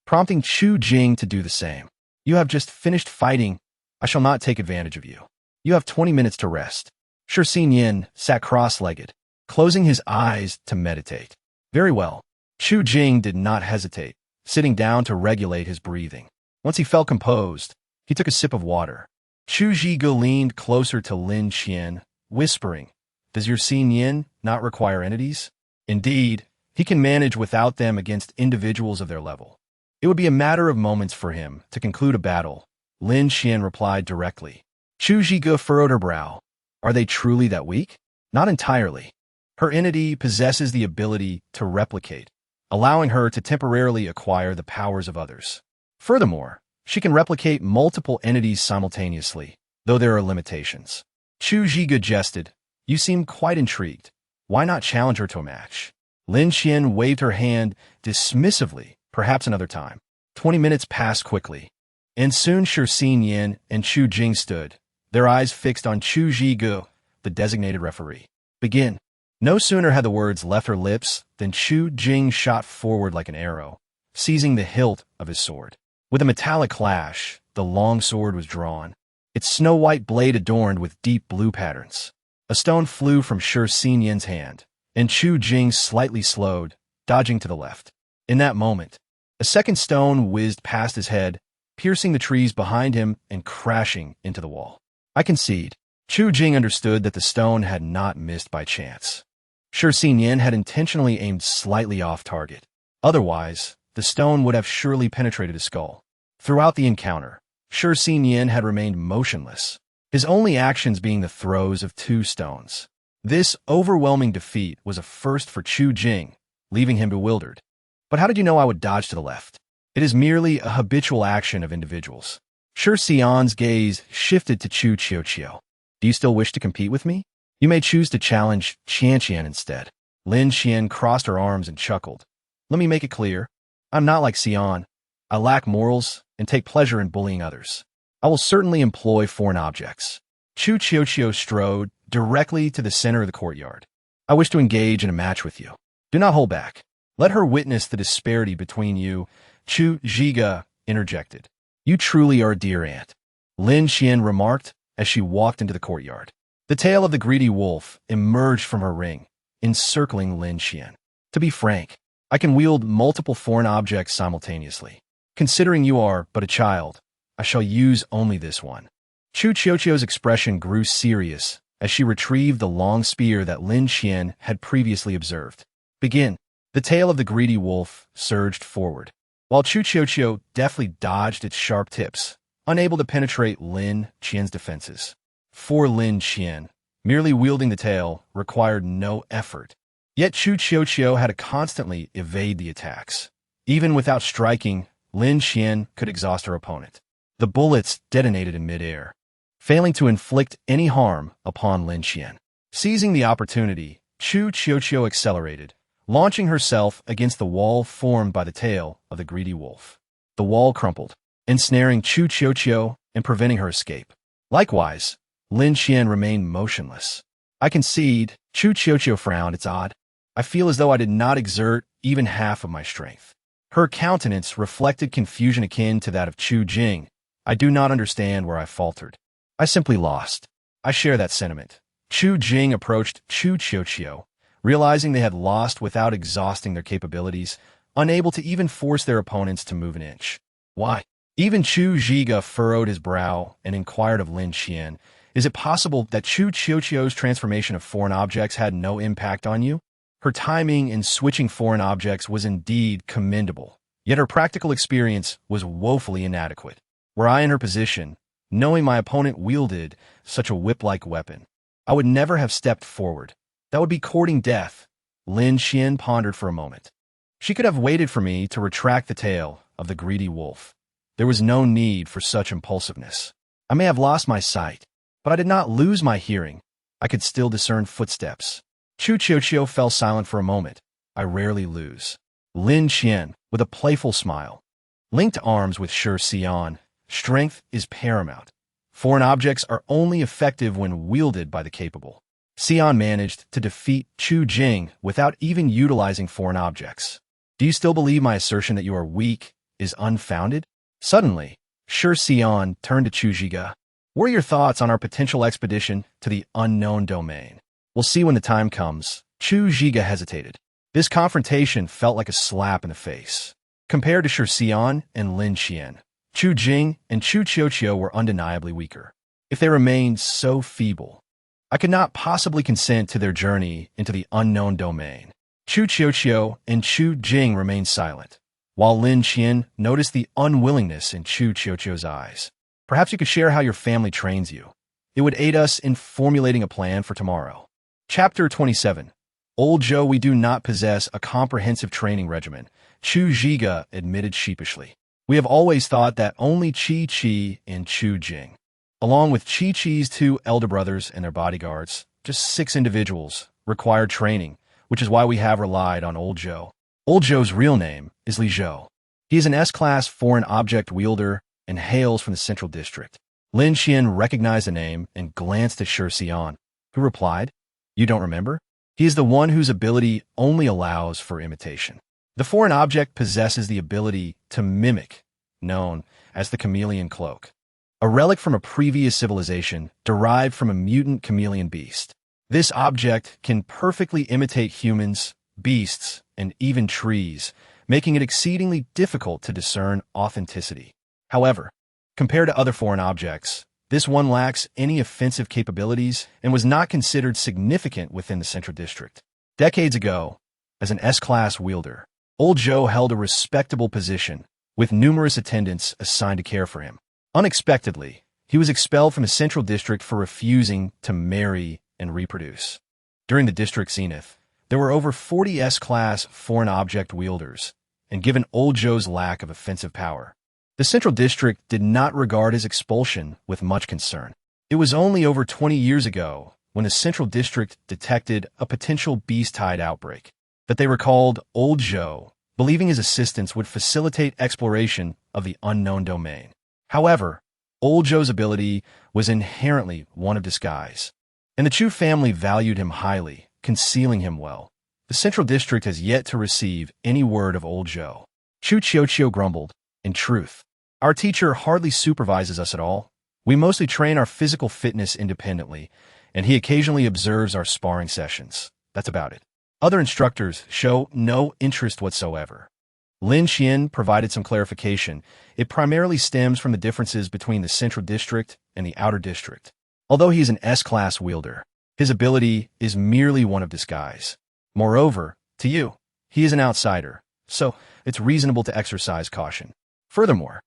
prompting Chu Jing to do the same. You have just finished fighting. I shall not take advantage of you. You have 20 minutes to rest. Shi Xinyan sat cross-legged, closing his eyes to meditate. Very well. Chu Jing did not hesitate, sitting down to regulate his breathing. Once he felt composed, he took a sip of water. Chu Zhige leaned closer to Lin Qian, whispering, Does your Xinyan not require entities? Indeed, he can manage without them against individuals of their level. It would be a matter of moments for him to conclude a battle. Lin Qian replied directly. Chu Zhige furrowed her brow. Are they truly that weak? Not entirely. Her entity possesses the ability to replicate, allowing her to temporarily acquire the powers of others. Furthermore, she can replicate multiple entities simultaneously, though there are limitations. Chu Zhige jested. You seem quite intrigued. Why not challenge her to a match? Lin Qian waved her hand dismissively, perhaps another time. 20 minutes passed quickly, and soon Shi Xinyan and Chu Jing stood, their eyes fixed on Chu Zhige, the designated referee. Begin. No sooner had the words left her lips than Chu Jing shot forward like an arrow, seizing the hilt of his sword. With a metallic clash, the long sword was drawn, its snow-white blade adorned with deep blue patterns. A stone flew from Shi Xinyan's hand, and Chu Jing slightly slowed, dodging to the left. In that moment, a second stone whizzed past his head, piercing the trees behind him and crashing into the wall. I concede. Chu Jing understood that the stone had not missed by chance. Shi Xinyan had intentionally aimed slightly off target. Otherwise, the stone would have surely penetrated his skull. Throughout the encounter, Shi Xinyan had remained motionless, his only actions being the throws of 2 stones. This overwhelming defeat was a first for Chu Jing, leaving him bewildered. But how did you know I would dodge to the left? It is merely a habitual action of individuals. Shi Xian's gaze shifted to Chu Qiuqiu. Do you still wish to compete with me? You may choose to challenge Qianqian instead. Lin Qian crossed her arms and chuckled. Let me make it clear. I'm not like Xian. I lack morals and take pleasure in bullying others. I will certainly employ foreign objects. Chu Qiuqiu strode directly to the center of the courtyard. I wish to engage in a match with you. Do not hold back. Let her witness the disparity between you. Chu Zhige interjected. You truly are a dear aunt, Lin Qian remarked as she walked into the courtyard. The tail of the greedy wolf emerged from her ring, encircling Lin Qian. To be frank, I can wield multiple foreign objects simultaneously. Considering you are but a child, I shall use only this one. Chu Qiuqiu's expression grew serious as she retrieved the long spear that Lin Qian had previously observed. Begin. The tail of the greedy wolf surged forward, while Chu Qiuqiu deftly dodged its sharp tips, unable to penetrate Lin Qian's defenses. For Lin Qian, merely wielding the tail required no effort. Yet Chu Qiuqiu had to constantly evade the attacks. Even without striking, Lin Qian could exhaust her opponent. The bullets detonated in midair, failing to inflict any harm upon Lin Qian. Seizing the opportunity, Chu Qiuqiu accelerated, launching herself against the wall formed by the tail of the greedy wolf. The wall crumpled, ensnaring Chu Qiuqiu and preventing her escape. Likewise, Lin Qian remained motionless. I concede, Chu Qiuqiu frowned. It's odd. I feel as though I did not exert even half of my strength. Her countenance reflected confusion akin to that of Chu Jing. I do not understand where I faltered. I simply lost. I share that sentiment. Chu Jing approached Chu Qiuqiu, realizing they had lost without exhausting their capabilities, unable to even force their opponents to move an inch. Why? Even Chu Zhiga furrowed his brow and inquired of Lin Qian, is it possible that Chu Qiuqiu's transformation of foreign objects had no impact on you? Her timing in switching foreign objects was indeed commendable, yet her practical experience was woefully inadequate. Were I in her position, knowing my opponent wielded such a whip-like weapon, I would never have stepped forward. That would be courting death. Lin Qian pondered for a moment. She could have waited for me to retract the tail of the greedy wolf. There was no need for such impulsiveness. I may have lost my sight, but I did not lose my hearing. I could still discern footsteps. Chu Qiuqiu fell silent for a moment. I rarely lose. Lin Qian, with a playful smile, linked arms with Shi Xian. Strength is paramount. Foreign objects are only effective when wielded by the capable. Xian managed to defeat Chu Jing without even utilizing foreign objects. Do you still believe my assertion that you are weak is unfounded? Suddenly, Shi Xian turned to Chu Zhiga. What are your thoughts on our potential expedition to the unknown domain? We'll see when the time comes. Chu Zhiga hesitated. This confrontation felt like a slap in the face. Compared to Shi Xian and Lin Qian, Chu Jing and Chu Qiuqiu were undeniably weaker. If they remained so feeble, I could not possibly consent to their journey into the unknown domain. Chu Qiuqiu and Chu Jing remained silent, while Lin Qian noticed the unwillingness in Chu Qiuqiu's eyes. Perhaps you could share how your family trains you. It would aid us in formulating a plan for tomorrow. Chapter 27. Old Zhou, we do not possess a comprehensive training regimen, Chu Zhiga admitted sheepishly. We have always thought that only Qi and Chu Jing, along with Qi's two elder brothers and their bodyguards, just 6 individuals, required training, which is why we have relied on Old Zhou. Old Zhou's real name is Li Zhou. He is an S-class foreign object wielder and hails from the Central District. Lin Qian recognized the name and glanced at Shi Xian, who replied, "You don't remember? He is the one whose ability only allows for imitation. The foreign object possesses the ability to mimic, known as the chameleon cloak, a relic from a previous civilization derived from a mutant chameleon beast. This object can perfectly imitate humans, beasts, and even trees, making it exceedingly difficult to discern authenticity. However, compared to other foreign objects, this one lacks any offensive capabilities and was not considered significant within the Central District. Decades ago, as an S-class wielder, Old Zhou held a respectable position, with numerous attendants assigned to care for him. Unexpectedly, he was expelled from the Central District for refusing to marry and reproduce. During the district's zenith, there were over 40 S-class foreign object wielders, and given Old Zhou's lack of offensive power, the Central District did not regard his expulsion with much concern. It was only over 20 years ago, when the Central District detected a potential beast-tide outbreak, that they recalled Old Zhou, believing his assistance would facilitate exploration of the unknown domain. However, Old Zhou's ability was inherently one of disguise, and the Chu family valued him highly, concealing him well. The Central District has yet to receive any word of Old Zhou. Chu Qiuqiu grumbled, "In truth, our teacher hardly supervises us at all. We mostly train our physical fitness independently, and he occasionally observes our sparring sessions. That's about it. Other instructors show no interest whatsoever." Lin Qian provided some clarification. It primarily stems from the differences between the Central District and the Outer District. Although he is an S-class wielder, his ability is merely one of disguise. Moreover, to you, he is an outsider, so it's reasonable to exercise caution. Furthermore,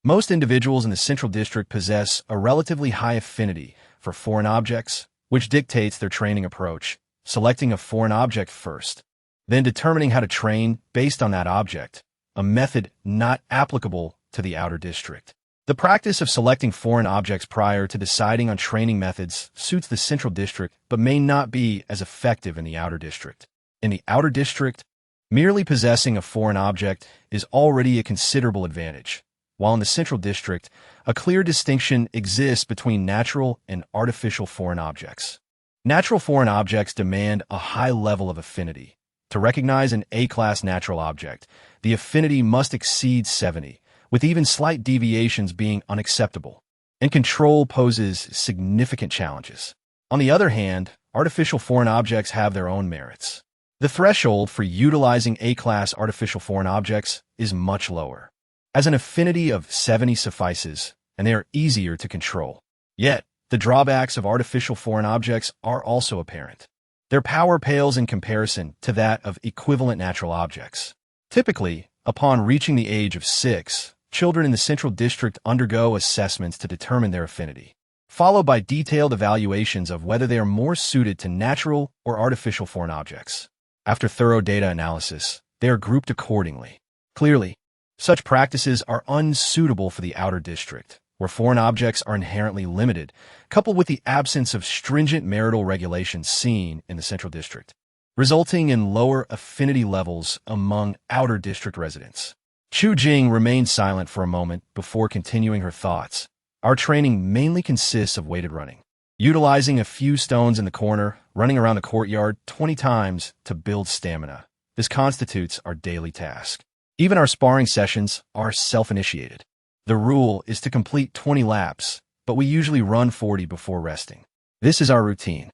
most individuals in the Central District possess a relatively high affinity for foreign objects, which dictates their training approach, selecting a foreign object first, then determining how to train based on that object, a method not applicable to the Outer District. The practice of selecting foreign objects prior to deciding on training methods suits the central district but may not be as effective in the outer district. In the outer district, merely possessing a foreign object is already a considerable advantage, while in the central district, a clear distinction exists between natural and artificial foreign objects. Natural foreign objects demand a high level of affinity. To recognize an A-class natural object, the affinity must exceed 70, with even slight deviations being unacceptable, and control poses significant challenges. On the other hand, artificial foreign objects have their own merits. The threshold for utilizing A-class artificial foreign objects is much lower, as an affinity of 70 suffices, and they are easier to control. Yet, the drawbacks of artificial foreign objects are also apparent. Their power pales in comparison to that of equivalent natural objects. Typically, upon reaching the age of 6, children in the central district undergo assessments to determine their affinity, followed by detailed evaluations of whether they are more suited to natural or artificial foreign objects. After thorough data analysis, they are grouped accordingly. Clearly, such practices are unsuitable for the outer district, where foreign objects are inherently limited, coupled with the absence of stringent marital regulations seen in the central district, resulting in lower affinity levels among outer district residents. Chu Jing remained silent for a moment before continuing her thoughts. Our training mainly consists of weighted running, utilizing a few stones in the corner, running around the courtyard 20 times to build stamina. This constitutes our daily task. Even our sparring sessions are self-initiated. The rule is to complete 20 laps, but we usually run 40 before resting. This is our routine.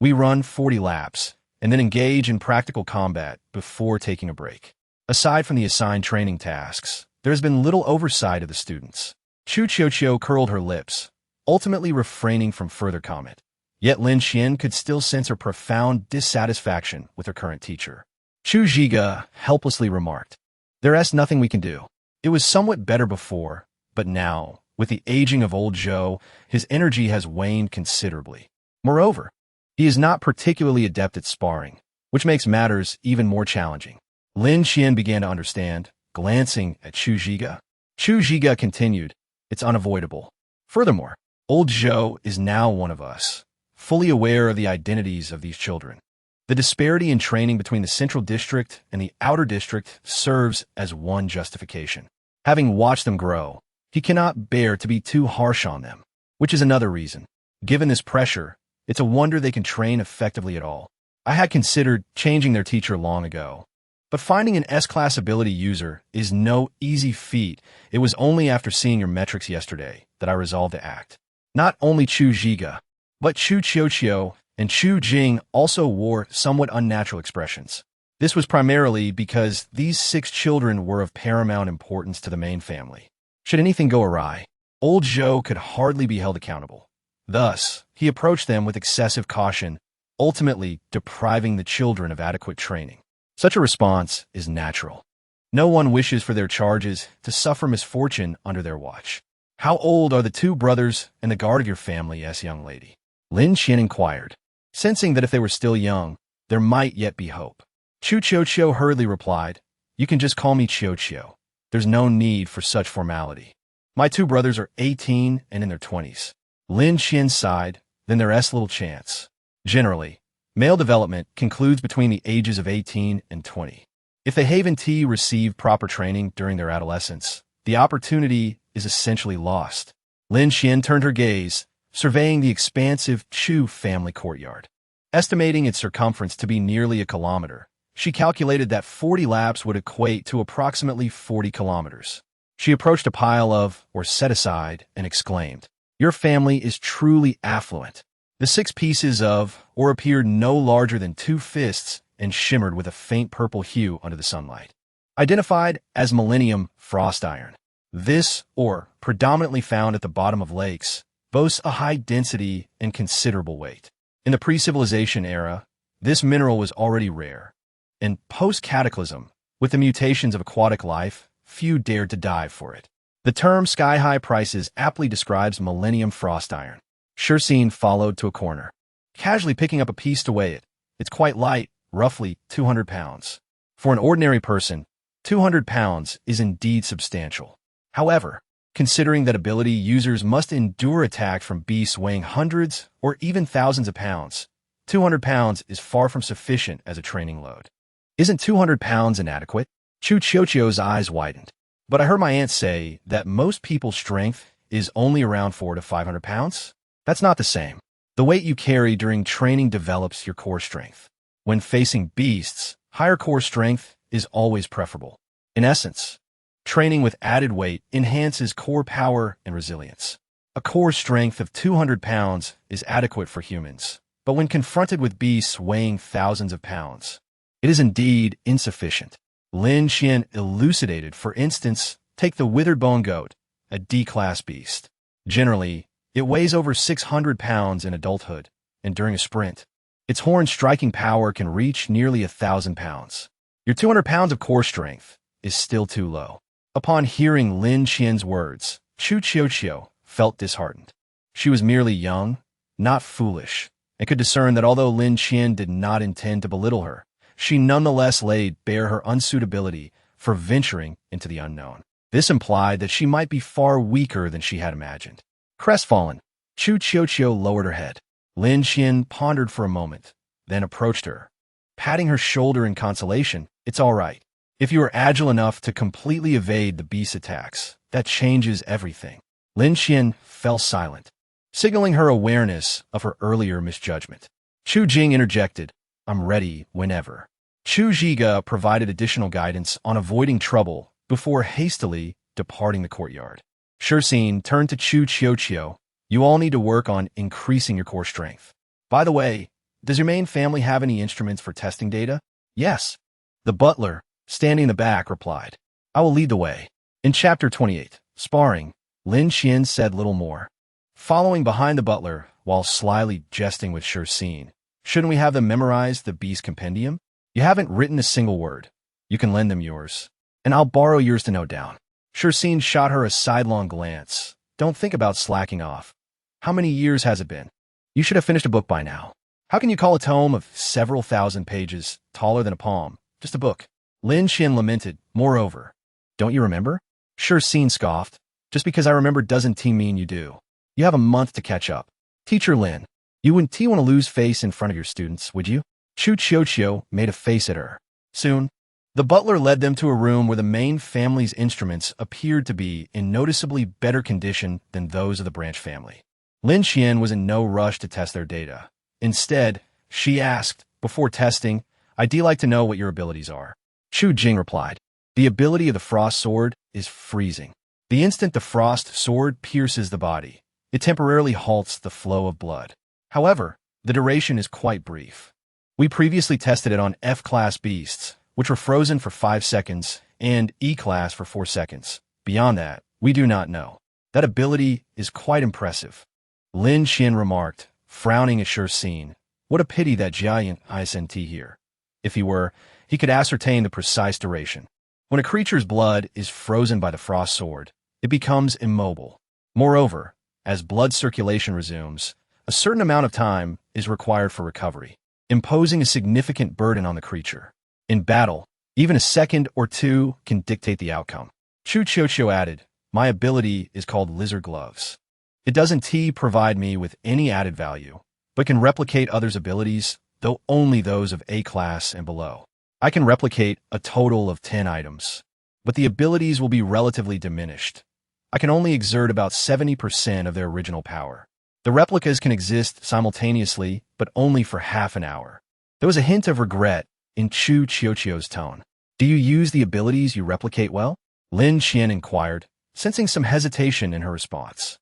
We run 40 laps, and then engage in practical combat before taking a break. Aside from the assigned training tasks, there has been little oversight of the students. Chu Qiuqiu curled her lips, ultimately refraining from further comment. Yet Lin Xian could still sense her profound dissatisfaction with her current teacher. Chu Zhiga helplessly remarked, "There's nothing we can do. It was somewhat better before, but now, with the aging of old Zhou, his energy has waned considerably. Moreover, he is not particularly adept at sparring, which makes matters even more challenging." Lin Xian began to understand, glancing at Chu Zhiga. Chu Zhiga continued, "It's unavoidable. Furthermore, old Zhou is now one of us, fully aware of the identities of these children. The disparity in training between the central district and the outer district serves as one justification. Having watched them grow, he cannot bear to be too harsh on them, which is another reason. Given this pressure, it's a wonder they can train effectively at all. I had considered changing their teacher long ago, but finding an S-class ability user is no easy feat. It was only after seeing your metrics yesterday that I resolved to act." Not only Chu Zhiga, but Chu Qiuqiu and Chu Jing also wore somewhat unnatural expressions. This was primarily because these 6 children were of paramount importance to the main family. Should anything go awry, old Zhou could hardly be held accountable. Thus, he approached them with excessive caution, ultimately depriving the children of adequate training. Such a response is natural. No one wishes for their charges to suffer misfortune under their watch. "How old are the 2 brothers and the guard of your family, young lady?" Lin Xian inquired, sensing that if they were still young, there might yet be hope. Chu Qiuqiu hurriedly replied, "You can just call me Qiuqiu. There's no need for such formality. My 2 brothers are 18 and in their 20s. Lin Xian sighed, "Then there's little chance. Generally, male development concludes between the ages of 18 and 20. If the Haven T receive proper training during their adolescence, the opportunity is essentially lost." Lin Xian turned her gaze, surveying the expansive Chu family courtyard. Estimating its circumference to be nearly a kilometer, she calculated that 40 laps would equate to approximately 40 kilometers. She approached a pile of, or set aside, and exclaimed, "Your family is truly affluent." The 6 pieces of, or appeared no larger than 2 fists and shimmered with a faint purple hue under the sunlight. Identified as Millennium Frost Iron, this ore, predominantly found at the bottom of lakes, boasts a high density and considerable weight. In the pre-civilization era, this mineral was already rare. In post-cataclysm, with the mutations of aquatic life, few dared to dive for it. The term sky-high prices aptly describes Millennium Frost Iron. Shursine followed to a corner, casually picking up a piece to weigh it. It's quite light, roughly 200 pounds. For an ordinary person, 200 pounds is indeed substantial. However, Considering that ability, users must endure attack from beasts weighing hundreds or even thousands of pounds. 200 pounds is far from sufficient as a training load. Isn't 200 pounds inadequate? Chu Chiochio's eyes widened. But I heard my aunt say that most people's strength is only around 400 to 500 pounds. That's not the same. The weight you carry during training develops your core strength. When facing beasts, higher core strength is always preferable. In essence, training with added weight enhances core power and resilience. A core strength of 200 pounds is adequate for humans, but when confronted with beasts weighing thousands of pounds, it is indeed insufficient. Lin Xian elucidated. For instance, take the withered bone goat, a D-class beast. Generally, it weighs over 600 pounds in adulthood, and during a sprint, its horn striking power can reach nearly 1,000 pounds. Your 200 pounds of core strength is still too low. Upon hearing Lin Xian's words, Chu Chiochio felt disheartened. She was merely young, not foolish, and could discern that although Lin Xian did not intend to belittle her, she nonetheless laid bare her unsuitability for venturing into the unknown. This implied that she might be far weaker than she had imagined. Crestfallen, Chu Chiochio lowered her head. Lin Xian pondered for a moment, then approached her. Patting her shoulder in consolation, "It's all right. If you are agile enough to completely evade the beast's attacks, that changes everything." Lin Xian fell silent, signaling her awareness of her earlier misjudgment. Chu Jing interjected, "I'm ready whenever." Chu Zhiga provided additional guidance on avoiding trouble before hastily departing the courtyard. Shursin turned to Chu Chiochio. "You all need to work on increasing your core strength. By the way, does your main family have any instruments for testing data?" "Yes." The butler, standing in the back, replied. "I will lead the way." In Chapter 28, Sparring, Lin Xian said little more. Following behind the butler, while slyly jesting with Shursin, "Shouldn't we have them memorize the beast compendium? You haven't written a single word. You can lend them yours, and I'll borrow yours to note down." Shursin shot her a sidelong glance. "Don't think about slacking off. How many years has it been? You should have finished a book by now. How can you call a tome of several thousand pages taller than a palm just a book?" Lin Xian lamented. "Moreover, don't you remember?" Shursin scoffed. "Just because I remember doesn't mean you do. You have a month to catch up." "Teacher Lin, you wouldn't want to lose face in front of your students, would you?" Chu Chiochio made a face at her. "Soon." The butler led them to a room where the main family's instruments appeared to be in noticeably better condition than those of the branch family. Lin Xian was in no rush to test their data. Instead, she asked, "Before testing, I'd like to know what your abilities are." Chu Jing replied, "The ability of the frost sword is freezing. The instant the frost sword pierces the body, it temporarily halts the flow of blood. However, the duration is quite brief. We previously tested it on F-class beasts, which were frozen for 5 seconds, and E-class for 4 seconds. Beyond that, we do not know. That ability is quite impressive." Lin Xian remarked, frowning at Shursin. "What a pity that giant isn't here. If he were, he could ascertain the precise duration. When a creature's blood is frozen by the frost sword, it becomes immobile. Moreover, as blood circulation resumes, a certain amount of time is required for recovery, imposing a significant burden on the creature. In battle, even a second or two can dictate the outcome." Chu Chiochio added, "My ability is called Lizard Gloves. It doesn't provide me with any added value, but can replicate others' abilities, though only those of A-class and below. I can replicate a total of 10 items, but the abilities will be relatively diminished. I can only exert about 70% of their original power. The replicas can exist simultaneously, but only for half an hour." There was a hint of regret in Chu Chiochio's tone. "Do you use the abilities you replicate well?" Lin Xian inquired, sensing some hesitation in her response.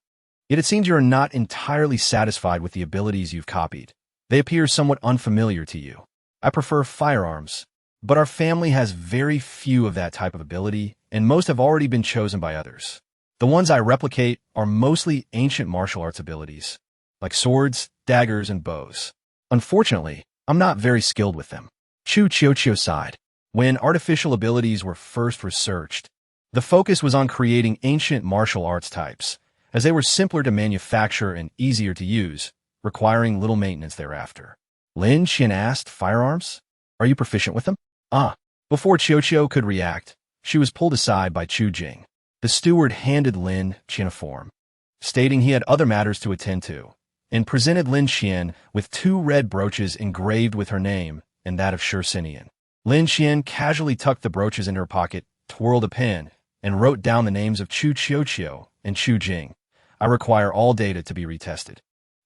"Yet it seems you are not entirely satisfied with the abilities you've copied. They appear somewhat unfamiliar to you." "I prefer firearms, but our family has very few of that type of ability, and most have already been chosen by others. The ones I replicate are mostly ancient martial arts abilities, like swords, daggers, and bows. Unfortunately, I'm not very skilled with them." Chu Chiochio sighed. When artificial abilities were first researched, the focus was on creating ancient martial arts types, as they were simpler to manufacture and easier to use, requiring little maintenance thereafter. Lin Xian asked, "Firearms? Are you proficient with them?" "Ah." Before Chiochio could react, she was pulled aside by Chu Jing. The steward handed Lin Qian a form, stating he had other matters to attend to, and presented Lin Qian with 2 red brooches engraved with her name and that of Shi Sinian. Lin Qian casually tucked the brooches into her pocket, twirled a pen, and wrote down the names of Chu Qiuqiu and Chu Jing. I require all data to be retested.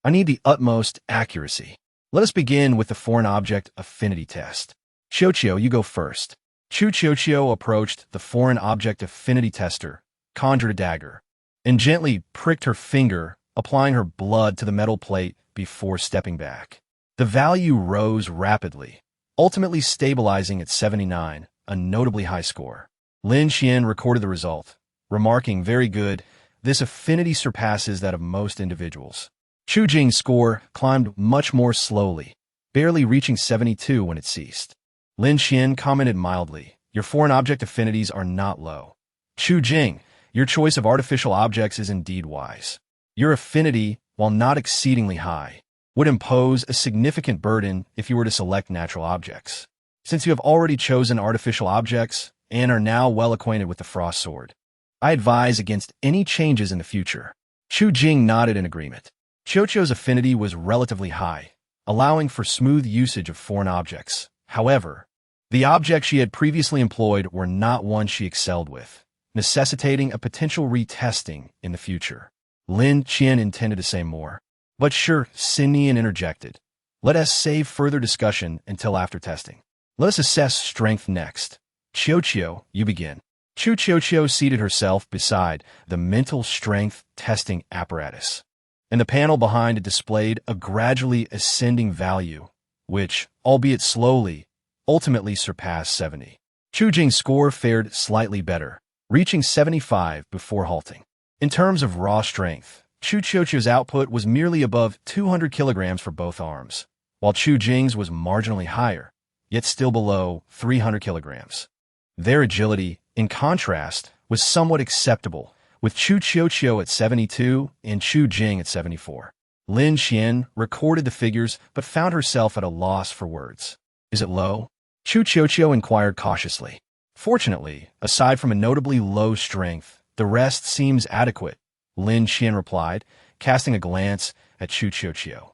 I need the utmost accuracy. Let us begin with the foreign object affinity test. Qiuqiu, you go first. Chu Qiuqiu approached the foreign object affinity tester, conjured a dagger, and gently pricked her finger, applying her blood to the metal plate before stepping back. The value rose rapidly, ultimately stabilizing at 79, a notably high score. Lin Qian recorded the result, remarking, "Very good. This affinity surpasses that of most individuals." Chu Jing's score climbed much more slowly, barely reaching 72 when it ceased. Lin Qian commented mildly, "Your foreign object affinities are not low. Chu Jing, your choice of artificial objects is indeed wise. Your affinity, while not exceedingly high, would impose a significant burden if you were to select natural objects. Since you have already chosen artificial objects and are now well acquainted with the frost sword, I advise against any changes in the future." Chu Jing nodded in agreement. Qiuqiu's affinity was relatively high, allowing for smooth usage of foreign objects. However, the objects she had previously employed were not ones she excelled with, necessitating a potential retesting in the future. Lin Qian intended to say more, but Shi Sinian interjected. "Let us save further discussion until after testing. Let us assess strength next. Qiuqiu, you begin." Chu Qiuqiu seated herself beside the mental strength testing apparatus, and the panel behind it displayed a gradually ascending value, which, albeit slowly, ultimately surpassed 70. Chu Jing's score fared slightly better, reaching 75 before halting. In terms of raw strength, Chu Qiuqiu's output was merely above 200 kilograms for both arms, while Chu Jing's was marginally higher, yet still below 300 kilograms. Their agility, in contrast, was somewhat acceptable, with Chu Qiuqiu at 72 and Chu Jing at 74. Lin Qian recorded the figures but found herself at a loss for words. "Is it low?" Chu Qiuqiu inquired cautiously. "Fortunately, aside from a notably low strength, the rest seems adequate," Lin Qian replied, casting a glance at Chu Qiuqiu.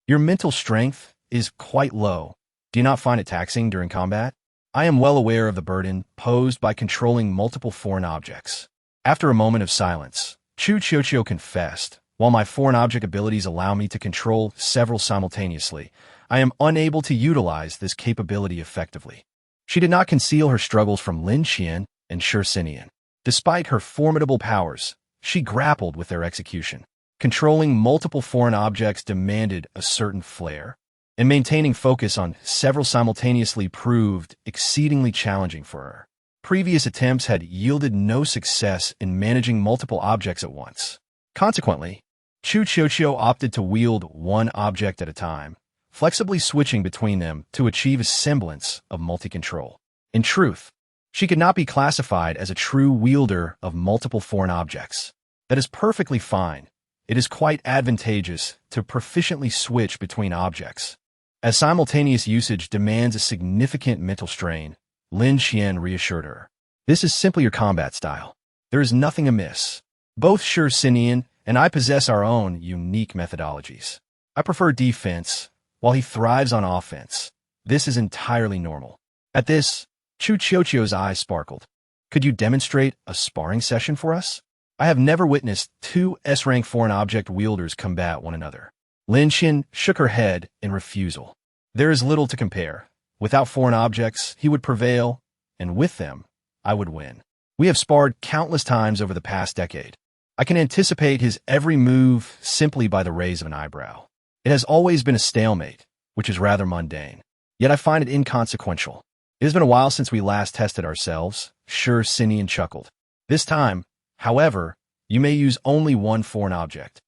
"Your mental strength is quite low. Do you not find it taxing during combat?" "I am well aware of the burden posed by controlling multiple foreign objects." After a moment of silence, Chu Qiuqiu confessed, "While my foreign object abilities allow me to control several simultaneously, I am unable to utilize this capability effectively." She did not conceal her struggles from Lin Qian and Shi Sinian. Despite her formidable powers, she grappled with their execution. Controlling multiple foreign objects demanded a certain flair, and maintaining focus on several simultaneously proved exceedingly challenging for her. Previous attempts had yielded no success in managing multiple objects at once. Consequently, Chu Qiuqiu opted to wield one object at a time, flexibly switching between them to achieve a semblance of multi-control. In truth, she could not be classified as a true wielder of multiple foreign objects. That is perfectly fine. It is quite advantageous to proficiently switch between objects, as simultaneous usage demands a significant mental strain. Lin Qian reassured her. "This is simply your combat style. There is nothing amiss. Both Shi Sinian and I possess our own unique methodologies. I prefer defense, while he thrives on offense. This is entirely normal." At this, Chu Qiuqiu's eyes sparkled. "Could you demonstrate a sparring session for us? I have never witnessed 2 S-rank foreign object wielders combat one another." Lin Qian shook her head in refusal. "There is little to compare. Without foreign objects, he would prevail, and with them, I would win. We have sparred countless times over the past decade. I can anticipate his every move simply by the raise of an eyebrow. It has always been a stalemate, which is rather mundane. Yet I find it inconsequential. It has been a while since we last tested ourselves," Shi Sinian chuckled. "This time, however, you may use only one foreign object,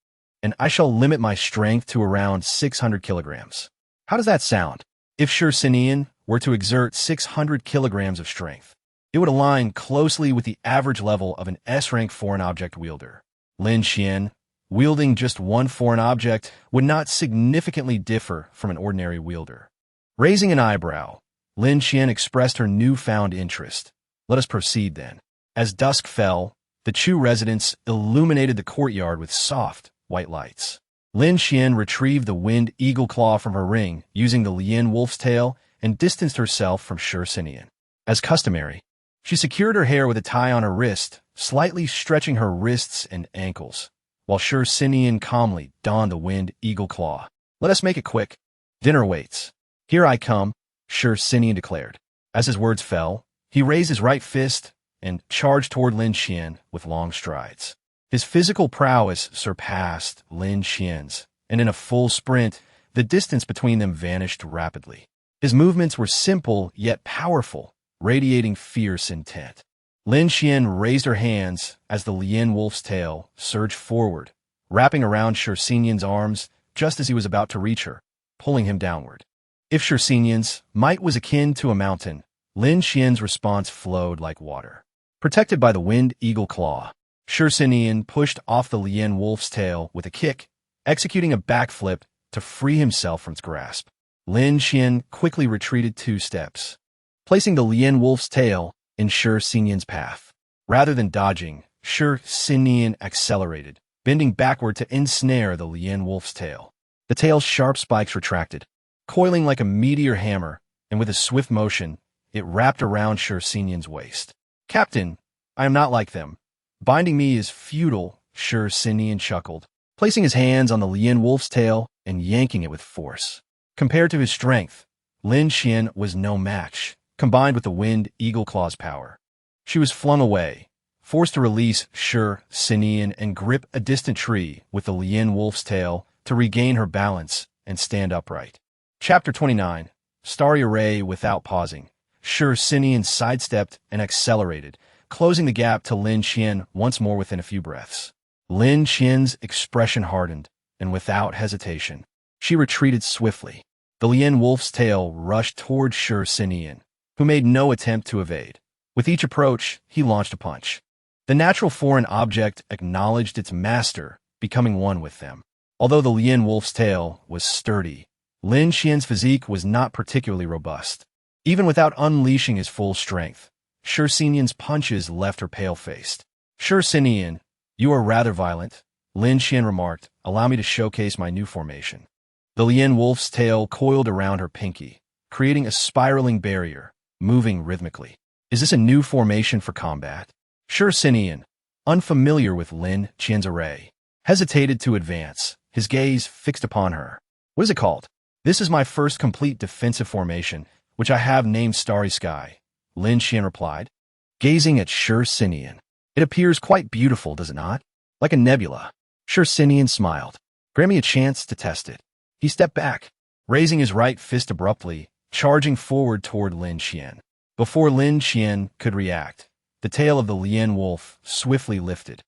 and I shall limit my strength to around 600 kilograms. How does that sound? If Shi Sinian were to exert 600 kilograms of strength, it would align closely with the average level of an S-rank foreign object wielder. Lin Qian, wielding just one foreign object, would not significantly differ from an ordinary wielder." Raising an eyebrow, Lin Qian expressed her newfound interest. "Let us proceed then." As dusk fell, The Chu residence illuminated the courtyard with soft, white lights. Lin Xian retrieved the winged eagle claw from her ring using the Lien wolf's tail and distanced herself from Shi Xinian. As customary, she secured her hair with a tie on her wrist, slightly stretching her wrists and ankles, while Shi Xinian calmly donned the winged eagle claw. "Let us make it quick. Dinner waits." "Here I come," Shi Xinian declared. As his words fell, he raised his right fist and charged toward Lin Xian with long strides. His physical prowess surpassed Lin Xian's, and in a full sprint, the distance between them vanished rapidly. His movements were simple yet powerful, radiating fierce intent. Lin Xian raised her hands as the Lien wolf's tail surged forward, wrapping around Shi Xinian's arms just as he was about to reach her, pulling him downward. If Shi Xinian's might was akin to a mountain, Lin Xian's response flowed like water. Protected by the winged eagle claw, Shi Xinian pushed off the Lien wolf's tail with a kick, executing a backflip to free himself from its grasp. Lin Xian quickly retreated 2 steps, placing the Lien wolf's tail in Shi Xinian's path. Rather than dodging, Shi Xinian accelerated, bending backward to ensnare the Lien wolf's tail. The tail's sharp spikes retracted, coiling like a meteor hammer, and with a swift motion, it wrapped around Shi Xinian's waist. "Captain, I am not like them. Binding me is futile," Shi Xinian chuckled, placing his hands on the Lien wolf's tail and yanking it with force. Compared to his strength, Lin Xian was no match, combined with the winged eagle claw's power. She was flung away, forced to release Shi Xinian and grip a distant tree with the Lien wolf's tail to regain her balance and stand upright. Chapter 29. Starry Array without pausing. Shi Xinian sidestepped and accelerated, closing the gap to Lin Xian once more within a few breaths. Lin Xian's expression hardened, and without hesitation, she retreated swiftly. The Lien wolf's tail rushed toward Shi Xinian, who made no attempt to evade. With each approach, he launched a punch. The natural foreign object acknowledged its master, becoming one with them. Although the Lien wolf's tail was sturdy, Lin Xian's physique was not particularly robust. Even without unleashing his full strength, Shi Xinian's punches left her pale-faced. "Shi Xinian, you are rather violent," Lin Xian remarked. "Allow me to showcase my new formation." The Lien wolf's tail coiled around her pinky, creating a spiraling barrier, moving rhythmically. "Is this a new formation for combat?" Shi Xinian, unfamiliar with Lin Xian's array, hesitated to advance, his gaze fixed upon her. "What is it called?" "This is my first complete defensive formation, which I have named Starry Sky," Lin Xian replied, gazing at Shi Xinian. "It appears quite beautiful, does it not? Like a nebula." Shi Xinian smiled. "Grant me a chance to test it." He stepped back, raising his right fist abruptly, charging forward toward Lin Xian. Before Lin Xian could react, the tail of the Lien wolf swiftly lifted,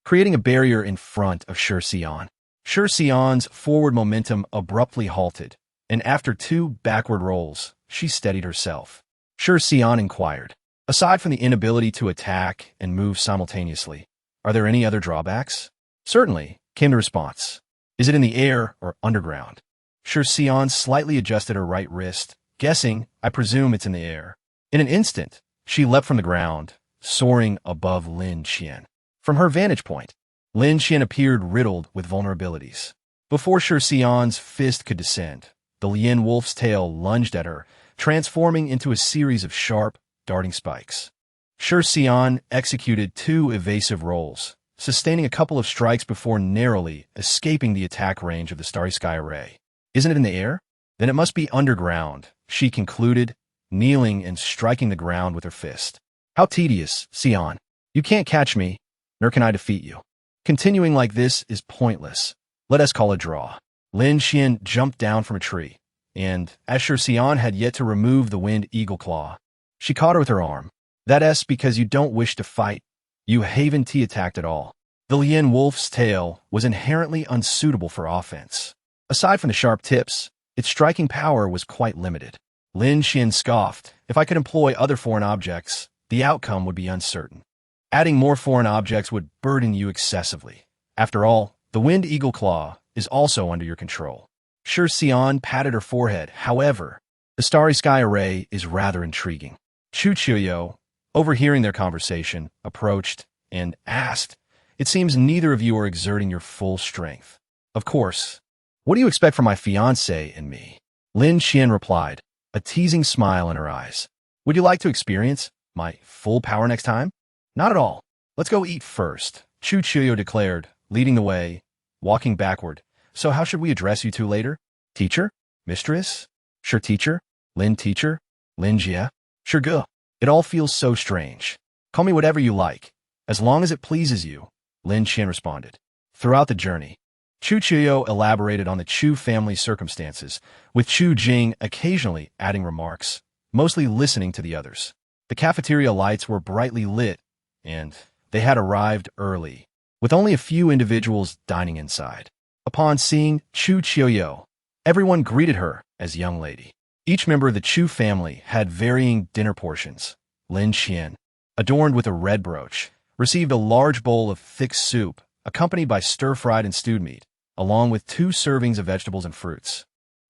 creating a barrier in front of Shi Xian. Shi Xian's forward momentum abruptly halted, and after 2 backward rolls, she steadied herself. Shi Xian inquired, "Aside from the inability to attack and move simultaneously, are there any other drawbacks?" "Certainly," came the response. "Is it in the air or underground?" Shi Xian slightly adjusted her right wrist, guessing, "I presume it's in the air." In an instant, she leapt from the ground, soaring above Lin Xian. From her vantage point, Lin Xian appeared riddled with vulnerabilities. Before Shi Xian's fist could descend, the Lien wolf's tail lunged at her, transforming into a series of sharp, darting spikes. Shi Xian executed 2 evasive rolls, sustaining a couple of strikes before narrowly escaping the attack range of the Starry Sky array. "Isn't it in the air? Then it must be underground," she concluded, kneeling and striking the ground with her fist. "How tedious, Xian. You can't catch me, nor can I defeat you. Continuing like this is pointless. Let us call a draw." Lin Xian jumped down from a tree, and, as Shi Xian had yet to remove the winged eagle claw, she caught her with her arm. "That's because you don't wish to fight. You haven't attacked at all." The Lien wolf's tail was inherently unsuitable for offense. Aside from the sharp tips, its striking power was quite limited. Lin Xian scoffed, "If I could employ other foreign objects, the outcome would be uncertain. Adding more foreign objects would burden you excessively. After all, the winged eagle claw is also under your control." Shi Xian patted her forehead. "However, the Starry Sky array is rather intriguing." Chu Qiuyo, overhearing their conversation, approached and asked, "It seems neither of you are exerting your full strength." "Of course. What do you expect from my fiancé and me?" Lin Qian replied, a teasing smile in her eyes. "Would you like to experience my full power next time?" "Not at all. Let's go eat first," Chu Qiuyo declared, leading the way, walking backward. "So how should we address you two later? Teacher? Mistress? Sure, teacher? Lin teacher? Lin Jia? Sure, ge. It all feels so strange. Call me whatever you like, as long as it pleases you," Lin Qian responded. Throughout the journey, Chu Qiuyo elaborated on the Chu family's circumstances, with Chu Jing occasionally adding remarks, mostly listening to the others. The cafeteria lights were brightly lit, and they had arrived early, with only a few individuals dining inside. Upon seeing Chu Qiuyo, everyone greeted her as young lady. Each member of the Chu family had varying dinner portions. Lin Qian, adorned with a red brooch, received a large bowl of thick soup, accompanied by stir-fried and stewed meat, along with 2 servings of vegetables and fruits,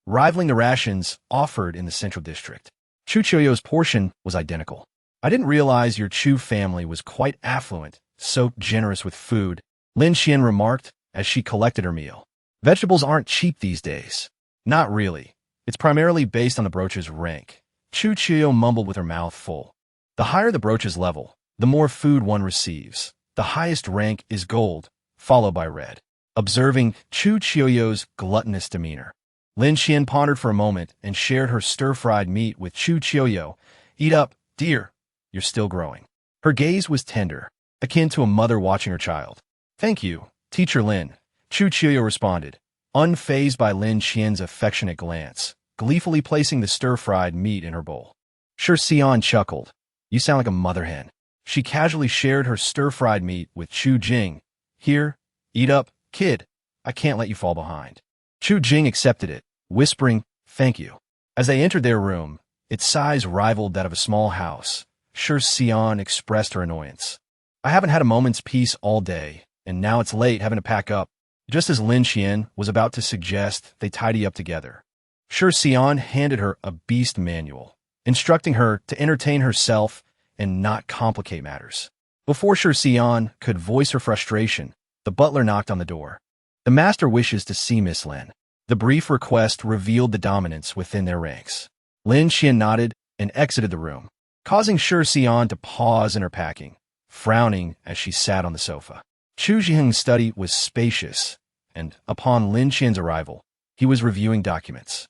rivaling the rations offered in the central district. Chu Qiuyo's portion was identical. "I didn't realize your Chu family was quite affluent, so generous with food," Lin Qian remarked as she collected her meal. "Vegetables aren't cheap these days." "Not really. It's primarily based on the brooch's rank," Chu Qiuyo mumbled with her mouth full. "The higher the brooch's level, the more food one receives. The highest rank is gold, followed by red." Observing Chu Qiuyo's gluttonous demeanor, Lin Qian pondered for a moment and shared her stir-fried meat with Chu Qiuyo. "Eat up, dear. You're still growing." Her gaze was tender, akin to a mother watching her child. "Thank you, Teacher Lin," Chu Qiuyo responded, unfazed by Lin Qian's affectionate glance, gleefully placing the stir-fried meat in her bowl. Sure Xian chuckled. "You sound like a mother hen." She casually shared her stir-fried meat with Chu Jing. "Here, eat up, kid. I can't let you fall behind." Chu Jing accepted it, whispering, "Thank you." As they entered their room, its size rivaled that of a small house. Sure Xian expressed her annoyance. "I haven't had a moment's peace all day, and now it's late having to pack up." Just as Lin Qian was about to suggest they tidy up together, Sure Xian handed her a beast manual, instructing her to entertain herself and not complicate matters. Before Sure Xian could voice her frustration, the butler knocked on the door. "The master wishes to see Miss Lin." The brief request revealed the dominance within their ranks. Lin Qian nodded and exited the room, causing Sure Xian to pause in her packing, frowning as she sat on the sofa. Chu Zhiheng's study was spacious, and upon Lin Qian's arrival, he was reviewing documents.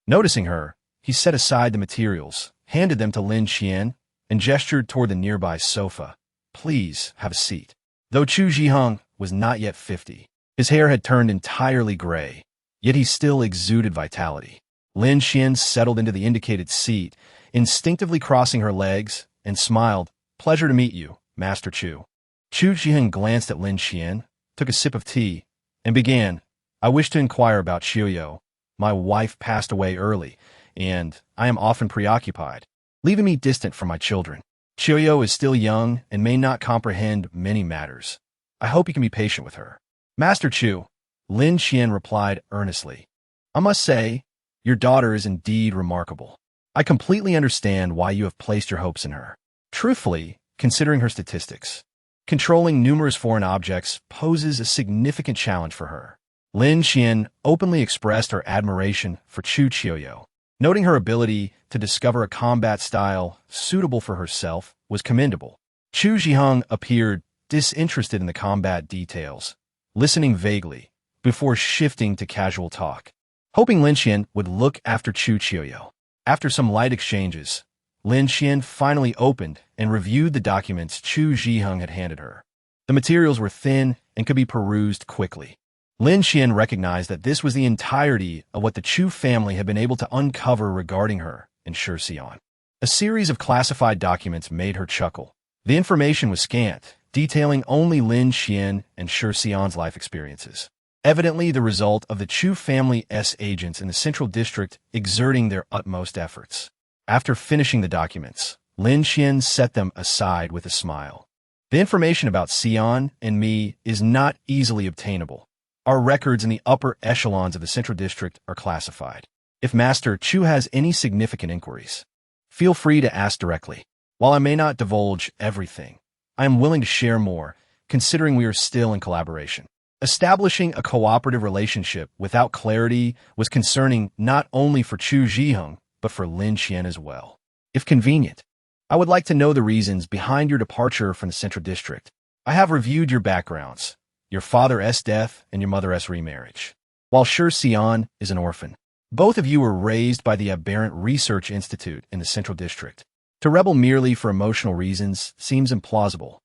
Noticing her, he set aside the materials, handed them to Lin Qian, and gestured toward the nearby sofa. "Please have a seat." Though Chu Zhiheng was not yet 50, his hair had turned entirely gray, yet he still exuded vitality. Lin Qian settled into the indicated seat, instinctively crossing her legs, and smiled. "Pleasure to meet you, Master Chu." Chu Zhiheng glanced at Lin Qian, took a sip of tea, and began, "I wish to inquire about Qiuyo. My wife passed away early, and I am often preoccupied, leaving me distant from my children. Qiuyo is still young and may not comprehend many matters. I hope you can be patient with her." "Master Chu," Lin Qian replied earnestly, "I must say, your daughter is indeed remarkable. I completely understand why you have placed your hopes in her. Truthfully, considering her statistics, controlling numerous foreign objects poses a significant challenge for her." Lin Qian openly expressed her admiration for Chu Qiuyo. Noting her ability to discover a combat style suitable for herself was commendable. Chu Zhiheng appeared disinterested in the combat details, listening vaguely, before shifting to casual talk, hoping Lin Qian would look after Chu Qiuyo. After some light exchanges, Lin Qian finally opened and reviewed the documents Chu Zhiheng had handed her. The materials were thin and could be perused quickly. Lin Qian recognized that this was the entirety of what the Chu family had been able to uncover regarding her and Sure Xian. A series of classified documents made her chuckle. The information was scant, detailing only Lin Qian and Sure Xian's life experiences, evidently the result of the Chu family's agents in the central district exerting their utmost efforts. After finishing the documents, Lin Qian set them aside with a smile. "The information about Xian and me is not easily obtainable. Our records in the upper echelons of the central district are classified. If Master Chu has any significant inquiries, feel free to ask directly. While I may not divulge everything, I am willing to share more, considering we are still in collaboration. Establishing a cooperative relationship without clarity was concerning not only for Chu Zhiheng, but for Lin Qian as well. If convenient, I would like to know the reasons behind your departure from the Central District. I have reviewed your backgrounds, your father's death and your mother's remarriage. While Shi Xian is an orphan, both of you were raised by the Aberrant Research Institute in the Central District. To rebel merely for emotional reasons seems implausible.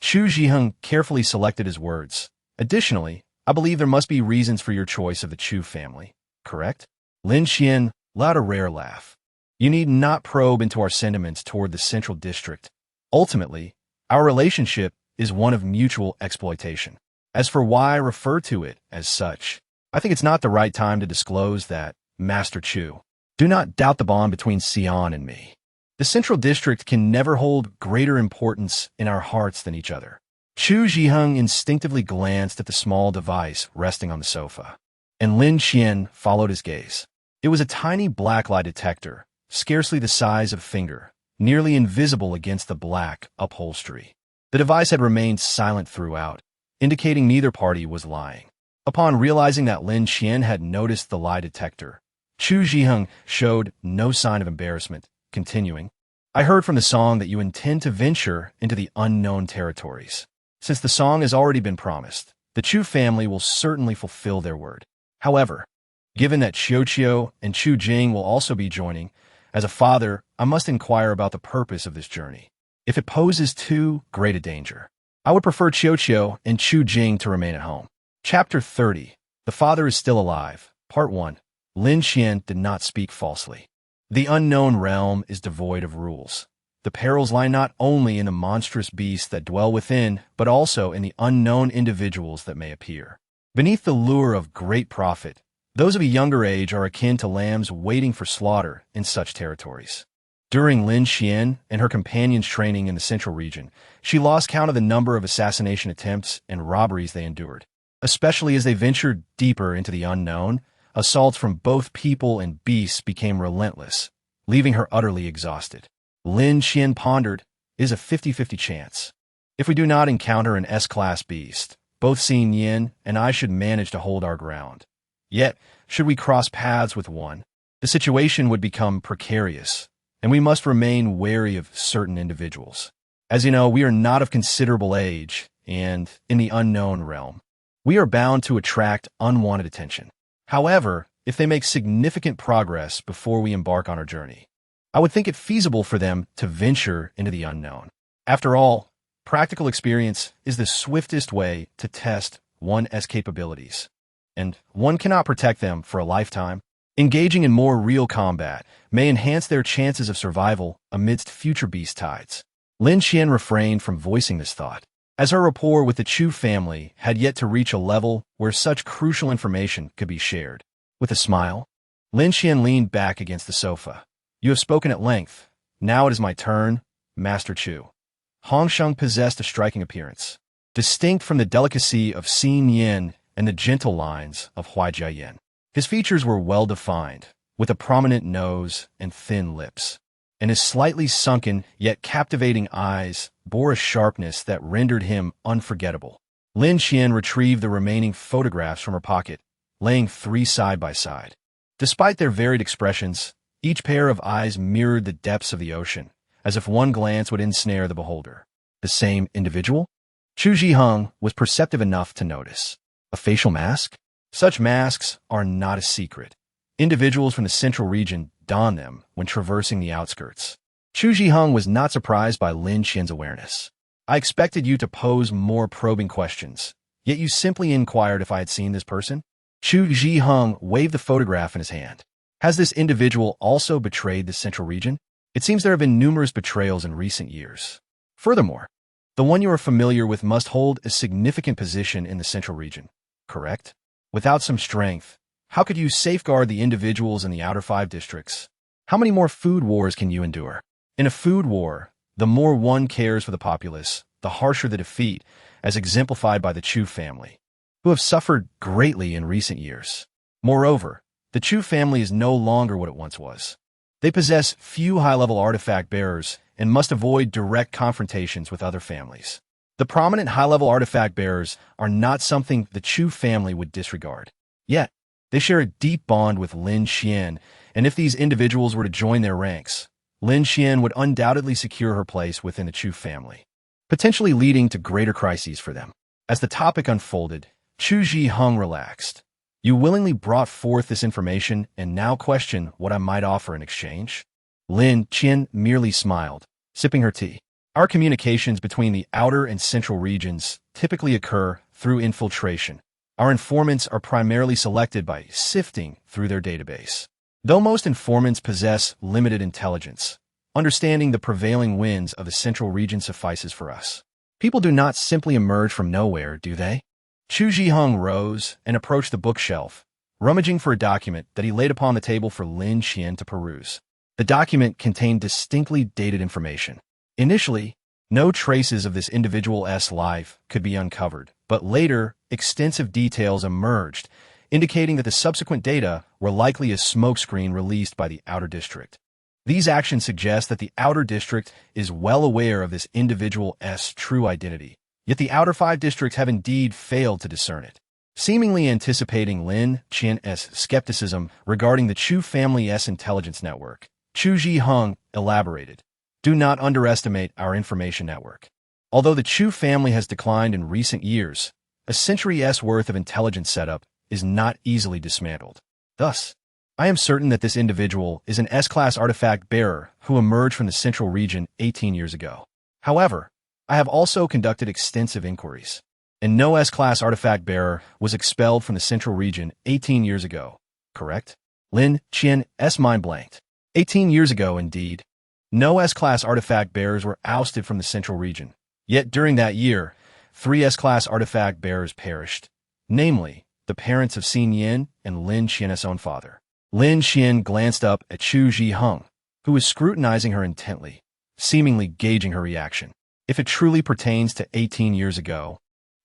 Chu Zhiheng carefully selected his words. Additionally, I believe there must be reasons for your choice of the Chu family, correct? Lin Qian let a rare laugh. You need not probe into our sentiments toward the Central District. Ultimately, our relationship is one of mutual exploitation. As for why I refer to it as such, I think it's not the right time to disclose that, Master Chu. Do not doubt the bond between Xian and me. The Central District can never hold greater importance in our hearts than each other. Chu Zhiheng instinctively glanced at the small device resting on the sofa, and Lin Qian followed his gaze. It was a tiny black light detector, scarcely the size of a finger, nearly invisible against the black upholstery. The device had remained silent throughout, indicating neither party was lying. Upon realizing that Lin Qian had noticed the lie detector, Chu Zhiheng showed no sign of embarrassment, continuing, I heard from the song that you intend to venture into the unknown territories. Since the song has already been promised, the Chu family will certainly fulfill their word. However, given that Xiuqiu and Chu Jing will also be joining, as a father, I must inquire about the purpose of this journey. If it poses too great a danger, I would prefer Xiuqiu and Chu Jing to remain at home. Chapter 30. The Father is Still Alive. Part 1. Lin Qian did not speak falsely. The unknown realm is devoid of rules. The perils lie not only in the monstrous beasts that dwell within, but also in the unknown individuals that may appear. Beneath the lure of great profit, those of a younger age are akin to lambs waiting for slaughter in such territories. During Lin Qian and her companions' training in the Central region, she lost count of the number of assassination attempts and robberies they endured. Especially as they ventured deeper into the unknown, assaults from both people and beasts became relentless, leaving her utterly exhausted. Lin Qian pondered, is a 50-50 chance. If we do not encounter an S-class beast, both Xin Yin and I should manage to hold our ground. Yet, should we cross paths with one, the situation would become precarious, and we must remain wary of certain individuals. As you know, we are not of considerable age, and in the unknown realm, we are bound to attract unwanted attention. However, if they make significant progress before we embark on our journey, I would think it feasible for them to venture into the unknown. After all, practical experience is the swiftest way to test one's capabilities, and one cannot protect them for a lifetime. Engaging in more real combat may enhance their chances of survival amidst future beast tides. Lin Qian refrained from voicing this thought, as her rapport with the Chu family had yet to reach a level where such crucial information could be shared. With a smile, Lin Qian leaned back against the sofa. You have spoken at length. Now it is my turn, Master Chu. Hong Sheng possessed a striking appearance, distinct from the delicacy of Xin Yin and the gentle lines of Huai Jiayan. His features were well-defined, with a prominent nose and thin lips, and his slightly sunken yet captivating eyes bore a sharpness that rendered him unforgettable. Lin Qian retrieved the remaining photographs from her pocket, laying 3 side by side. Despite their varied expressions, each pair of eyes mirrored the depths of the ocean, as if one glance would ensnare the beholder. The same individual? Chu Zhiheng was perceptive enough to notice. A facial mask? Such masks are not a secret. Individuals from the Central region don them when traversing the outskirts. Chu Zhiheng was not surprised by Lin Qian's awareness. I expected you to pose more probing questions, yet you simply inquired if I had seen this person? Chu Zhiheng waved the photograph in his hand. Has this individual also betrayed the Central region? It seems there have been numerous betrayals in recent years. Furthermore, the one you are familiar with must hold a significant position in the Central region, correct? Without some strength, how could you safeguard the individuals in the outer 5 districts? How many more food wars can you endure? In a food war, the more one cares for the populace, the harsher the defeat, as exemplified by the Chu family, who have suffered greatly in recent years. Moreover, the Chu family is no longer what it once was. They possess few high-level artifact bearers and must avoid direct confrontations with other families. The prominent high-level artifact bearers are not something the Chu family would disregard. Yet, they share a deep bond with Lin Xian, and if these individuals were to join their ranks, Lin Xian would undoubtedly secure her place within the Chu family, potentially leading to greater crises for them. As the topic unfolded, Chu Zhiheng relaxed. You willingly brought forth this information and now question what I might offer in exchange? Lin Qian merely smiled, sipping her tea. Our communications between the outer and central regions typically occur through infiltration. Our informants are primarily selected by sifting through their database. Though most informants possess limited intelligence, understanding the prevailing winds of the central region suffices for us. People do not simply emerge from nowhere, do they? Chu Zhiheng rose and approached the bookshelf, rummaging for a document that he laid upon the table for Lin Qian to peruse. The document contained distinctly dated information. Initially, no traces of this individual's life could be uncovered, but later, extensive details emerged, indicating that the subsequent data were likely a smokescreen released by the Outer District. These actions suggest that the Outer District is well aware of this individual's true identity, yet the Outer 5 districts have indeed failed to discern it. Seemingly anticipating Lin Qian's skepticism regarding the Chu family's intelligence network, Chu Zhiheng elaborated. Do not underestimate our information network. Although the Chu family has declined in recent years, a century's worth of intelligence setup is not easily dismantled. Thus, I am certain that this individual is an S-class artifact bearer who emerged from the central region 18 years ago. However, I have also conducted extensive inquiries, and no S-class artifact bearer was expelled from the central region 18 years ago, correct? Lin Qian's mind blanked. 18 years ago, indeed. No S-class artifact bearers were ousted from the central region. Yet during that year, 3 S-class artifact bearers perished, namely, the parents of Xin Yin and Lin Qian's own father. Lin Qian glanced up at Chu Zhiheng, who was scrutinizing her intently, seemingly gauging her reaction. If it truly pertains to 18 years ago,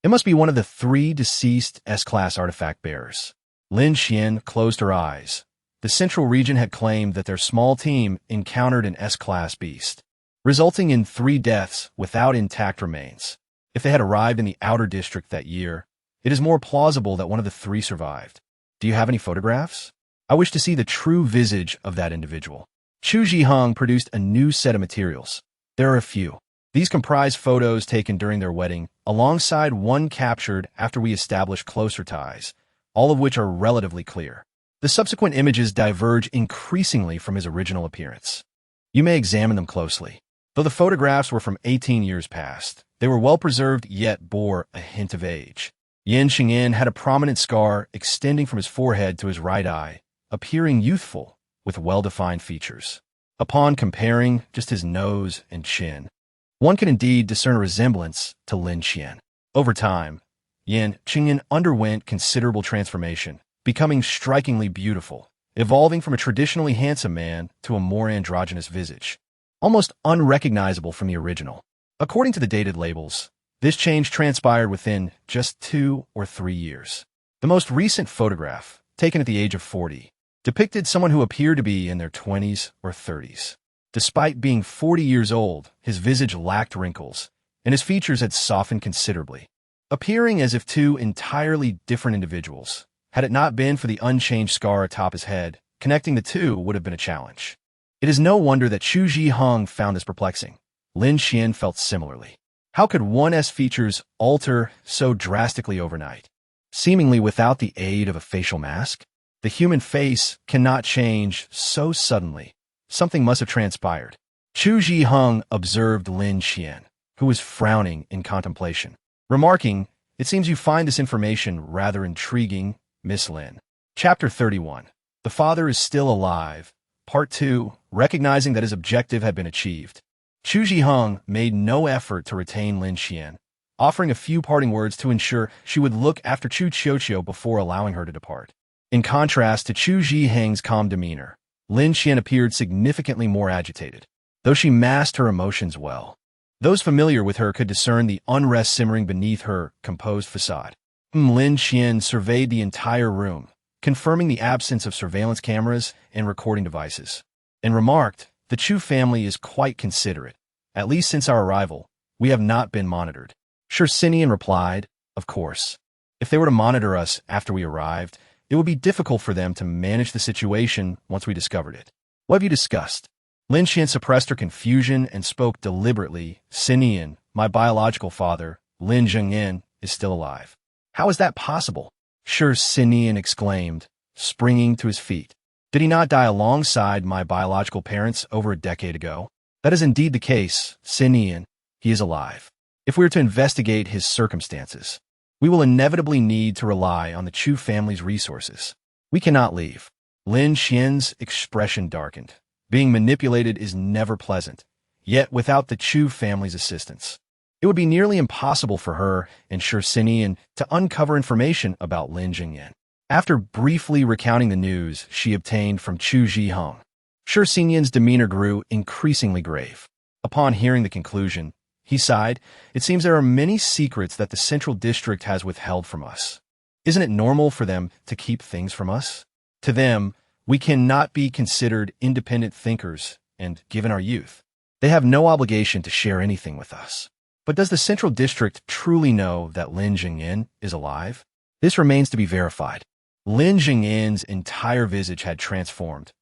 it must be one of the 3 deceased S-class artifact bearers. Lin Qian closed her eyes. The central region had claimed that their small team encountered an S-class beast, resulting in 3 deaths without intact remains. If they had arrived in the outer district that year, it is more plausible that one of the 3 survived. Do you have any photographs? I wish to see the true visage of that individual. Chu Zhiheng produced a new set of materials. There are a few. These comprise photos taken during their wedding, alongside one captured after we established closer ties, all of which are relatively clear. The subsequent images diverge increasingly from his original appearance. You may examine them closely. Though the photographs were from 18 years past, they were well preserved yet bore a hint of age. Yin Xingyin had a prominent scar extending from his forehead to his right eye, appearing youthful with well-defined features. Upon comparing just his nose and chin, one can indeed discern a resemblance to Lin Qian. Over time, Yin Xingyin underwent considerable transformation, becoming strikingly beautiful, evolving from a traditionally handsome man to a more androgynous visage, almost unrecognizable from the original. According to the dated labels, this change transpired within just 2 or 3 years. The most recent photograph, taken at the age of 40, depicted someone who appeared to be in their 20s or 30s. Despite being 40 years old, his visage lacked wrinkles, and his features had softened considerably, appearing as if 2 entirely different individuals. Had it not been for the unchanged scar atop his head, connecting the 2 would have been a challenge. It is no wonder that Chu Zhiheng found this perplexing. Lin Qian felt similarly. How could one's features alter so drastically overnight, seemingly without the aid of a facial mask? The human face cannot change so suddenly. Something must have transpired. Chu Zhiheng observed Lin Qian, who was frowning in contemplation, remarking, "It seems you find this information rather intriguing, Miss Lin." Chapter 31. The Father is Still Alive. Part 2. Recognizing that his objective had been achieved. Chu Zhiheng made no effort to retain Lin Qian, offering a few parting words to ensure she would look after Chu Qiuqiu before allowing her to depart. In contrast to Chu Zhiheng's calm demeanor, Lin Qian appeared significantly more agitated, though she masked her emotions well. Those familiar with her could discern the unrest simmering beneath her composed facade. Lin Qian surveyed the entire room, confirming the absence of surveillance cameras and recording devices, and remarked, "The Chu family is quite considerate. At least since our arrival, we have not been monitored. Shursinian replied, of course. If they were to monitor us after we arrived, it would be difficult for them to manage the situation once we discovered it. What have you discussed? Lin Qian suppressed her confusion and spoke deliberately. Sinian, my biological father, Lin Zhengyan, is still alive. How is that possible? Sinian exclaimed, springing to his feet. Did he not die alongside my biological parents over a decade ago? That is indeed the case, Sinian. He is alive. If we are to investigate his circumstances, we will inevitably need to rely on the Chu family's resources. We cannot leave. Lin Qian's expression darkened. Being manipulated is never pleasant, yet without the Chu family's assistance, it would be nearly impossible for her and Sinian to uncover information about Lin Zhengyan. After briefly recounting the news she obtained from Chu Zhihong, Sinian's demeanor grew increasingly grave. Upon hearing the conclusion, he sighed. It seems there are many secrets that the Central District has withheld from us. Isn't it normal for them to keep things from us? To them, we cannot be considered independent thinkers, and given our youth, they have no obligation to share anything with us. But does the Central District truly know that Lin Zhengyan is alive? This remains to be verified. Lin Zhengyan's entire visage had transformed.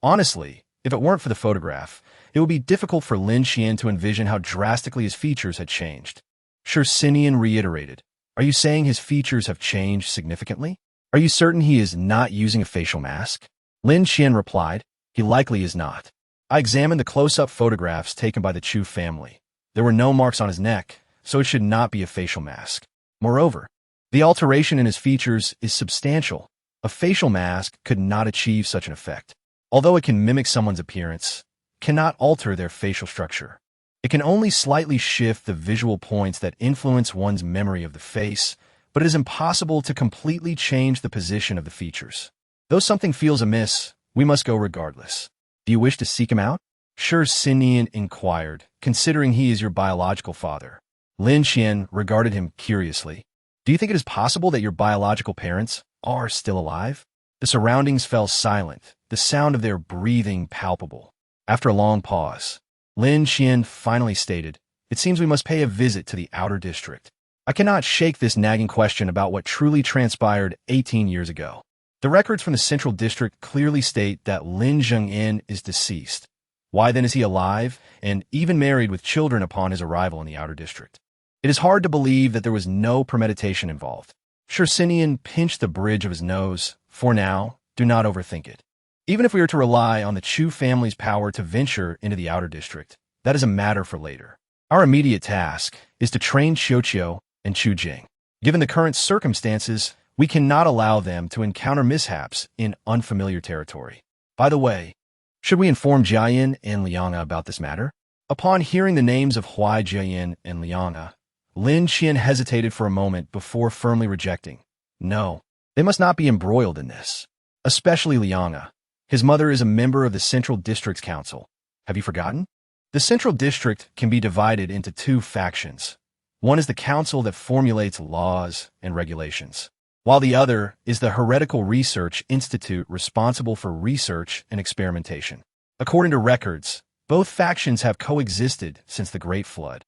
Honestly, if it weren't for the photograph, it would be difficult for Lin Qian to envision how drastically his features had changed. Sinian reiterated, are you saying his features have changed significantly? Are you certain he is not using a facial mask? Lin Qian replied, he likely is not. I examined the close-up photographs taken by the Chu family. There were no marks on his neck, so it should not be a facial mask. Moreover, the alteration in his features is substantial. A facial mask could not achieve such an effect. Although it can mimic someone's appearance, it cannot alter their facial structure. It can only slightly shift the visual points that influence one's memory of the face, but it is impossible to completely change the position of the features. Though something feels amiss, we must go regardless. Do you wish to seek him out? Sinian inquired, considering he is your biological father. Lin Qian regarded him curiously. Do you think it is possible that your biological parents are still alive? The surroundings fell silent, the sound of their breathing palpable. After a long pause, Lin Qian finally stated, it seems we must pay a visit to the outer district. I cannot shake this nagging question about what truly transpired 18 years ago. The records from the Central District clearly state that Lin Zhengyan is deceased. Why then is he alive and even married with children upon his arrival in the outer district? It is hard to believe that there was no premeditation involved. Sinian pinched the bridge of his nose. For now, do not overthink it. Even if we are to rely on the Chu family's power to venture into the outer district, that is a matter for later. Our immediate task is to train Xiuqiu and Chu Jing. Given the current circumstances, we cannot allow them to encounter mishaps in unfamiliar territory. By the way, should we inform Jiayin and Lianga about this matter? Upon hearing the names of Huai Jiayin and Lianga, Lin Qian hesitated for a moment before firmly rejecting. No, they must not be embroiled in this. Especially Lianga. His mother is a member of the Central District's Council. Have you forgotten? The Central District can be divided into two factions. One is the council that formulates laws and regulations, while the other is the Heretical Research Institute responsible for research and experimentation. According to records, both factions have coexisted since the Great Flood,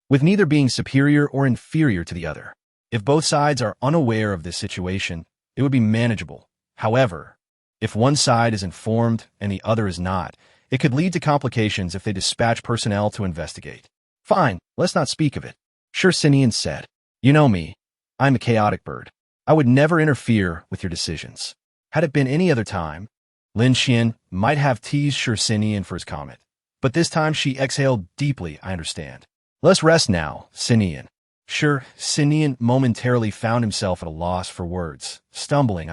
with neither being superior or inferior to the other. If both sides are unaware of this situation, it would be manageable. However, if one side is informed and the other is not, it could lead to complications if they dispatch personnel to investigate. Fine, let's not speak of it. Sinian said. You know me. I'm a chaotic bird. I would never interfere with your decisions. Had it been any other time, Lin Qian might have teased Sinian for his comment. But this time she exhaled deeply, I understand. Let's rest now, Sinian. Sinian momentarily found himself at a loss for words, stumbling,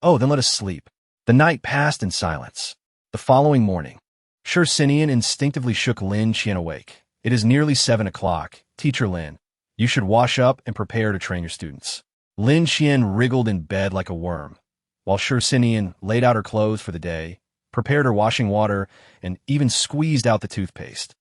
Oh, then let us sleep. The night passed in silence. The following morning, Sinian instinctively shook Lin Qian awake. It is nearly 7 o'clock. Teacher Lin, you should wash up and prepare to train your students. Lin Qian wriggled in bed like a worm, while Sinian laid out her clothes for the day, prepared her washing water, and even squeezed out the toothpaste.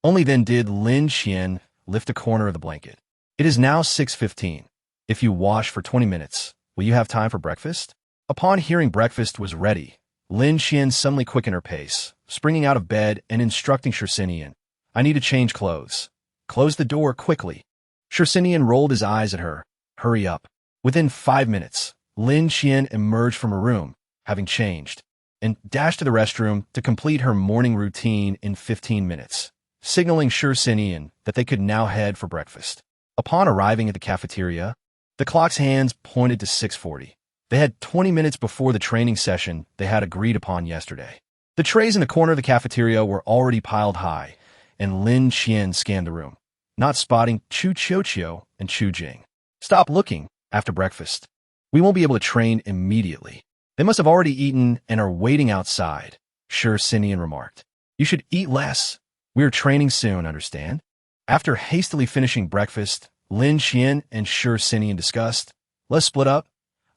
Only then did Lin Qian lift a corner of the blanket. It is now 6:15. If you wash for 20 minutes, will you have time for breakfast? Upon hearing breakfast was ready, Lin Qian suddenly quickened her pace, springing out of bed and instructing Sinian, I need to change clothes. Close the door quickly. Shursinian rolled his eyes at her. Hurry up. Within 5 minutes, Lin Qian emerged from her room, having changed, and dashed to the restroom to complete her morning routine in 15 minutes, signaling Shursinian that they could now head for breakfast. Upon arriving at the cafeteria, the clock's hands pointed to 6:40. They had 20 minutes before the training session they had agreed upon yesterday. The trays in the corner of the cafeteria were already piled high, and Lin Qian scanned the room, not spotting Chu Qiuqiu and Chu Jing. Stop looking after breakfast. We won't be able to train immediately. They must have already eaten and are waiting outside, Shursinian remarked. You should eat less. We are training soon, understand? After hastily finishing breakfast, Lin Qian and Shursinian discussed, let's split up.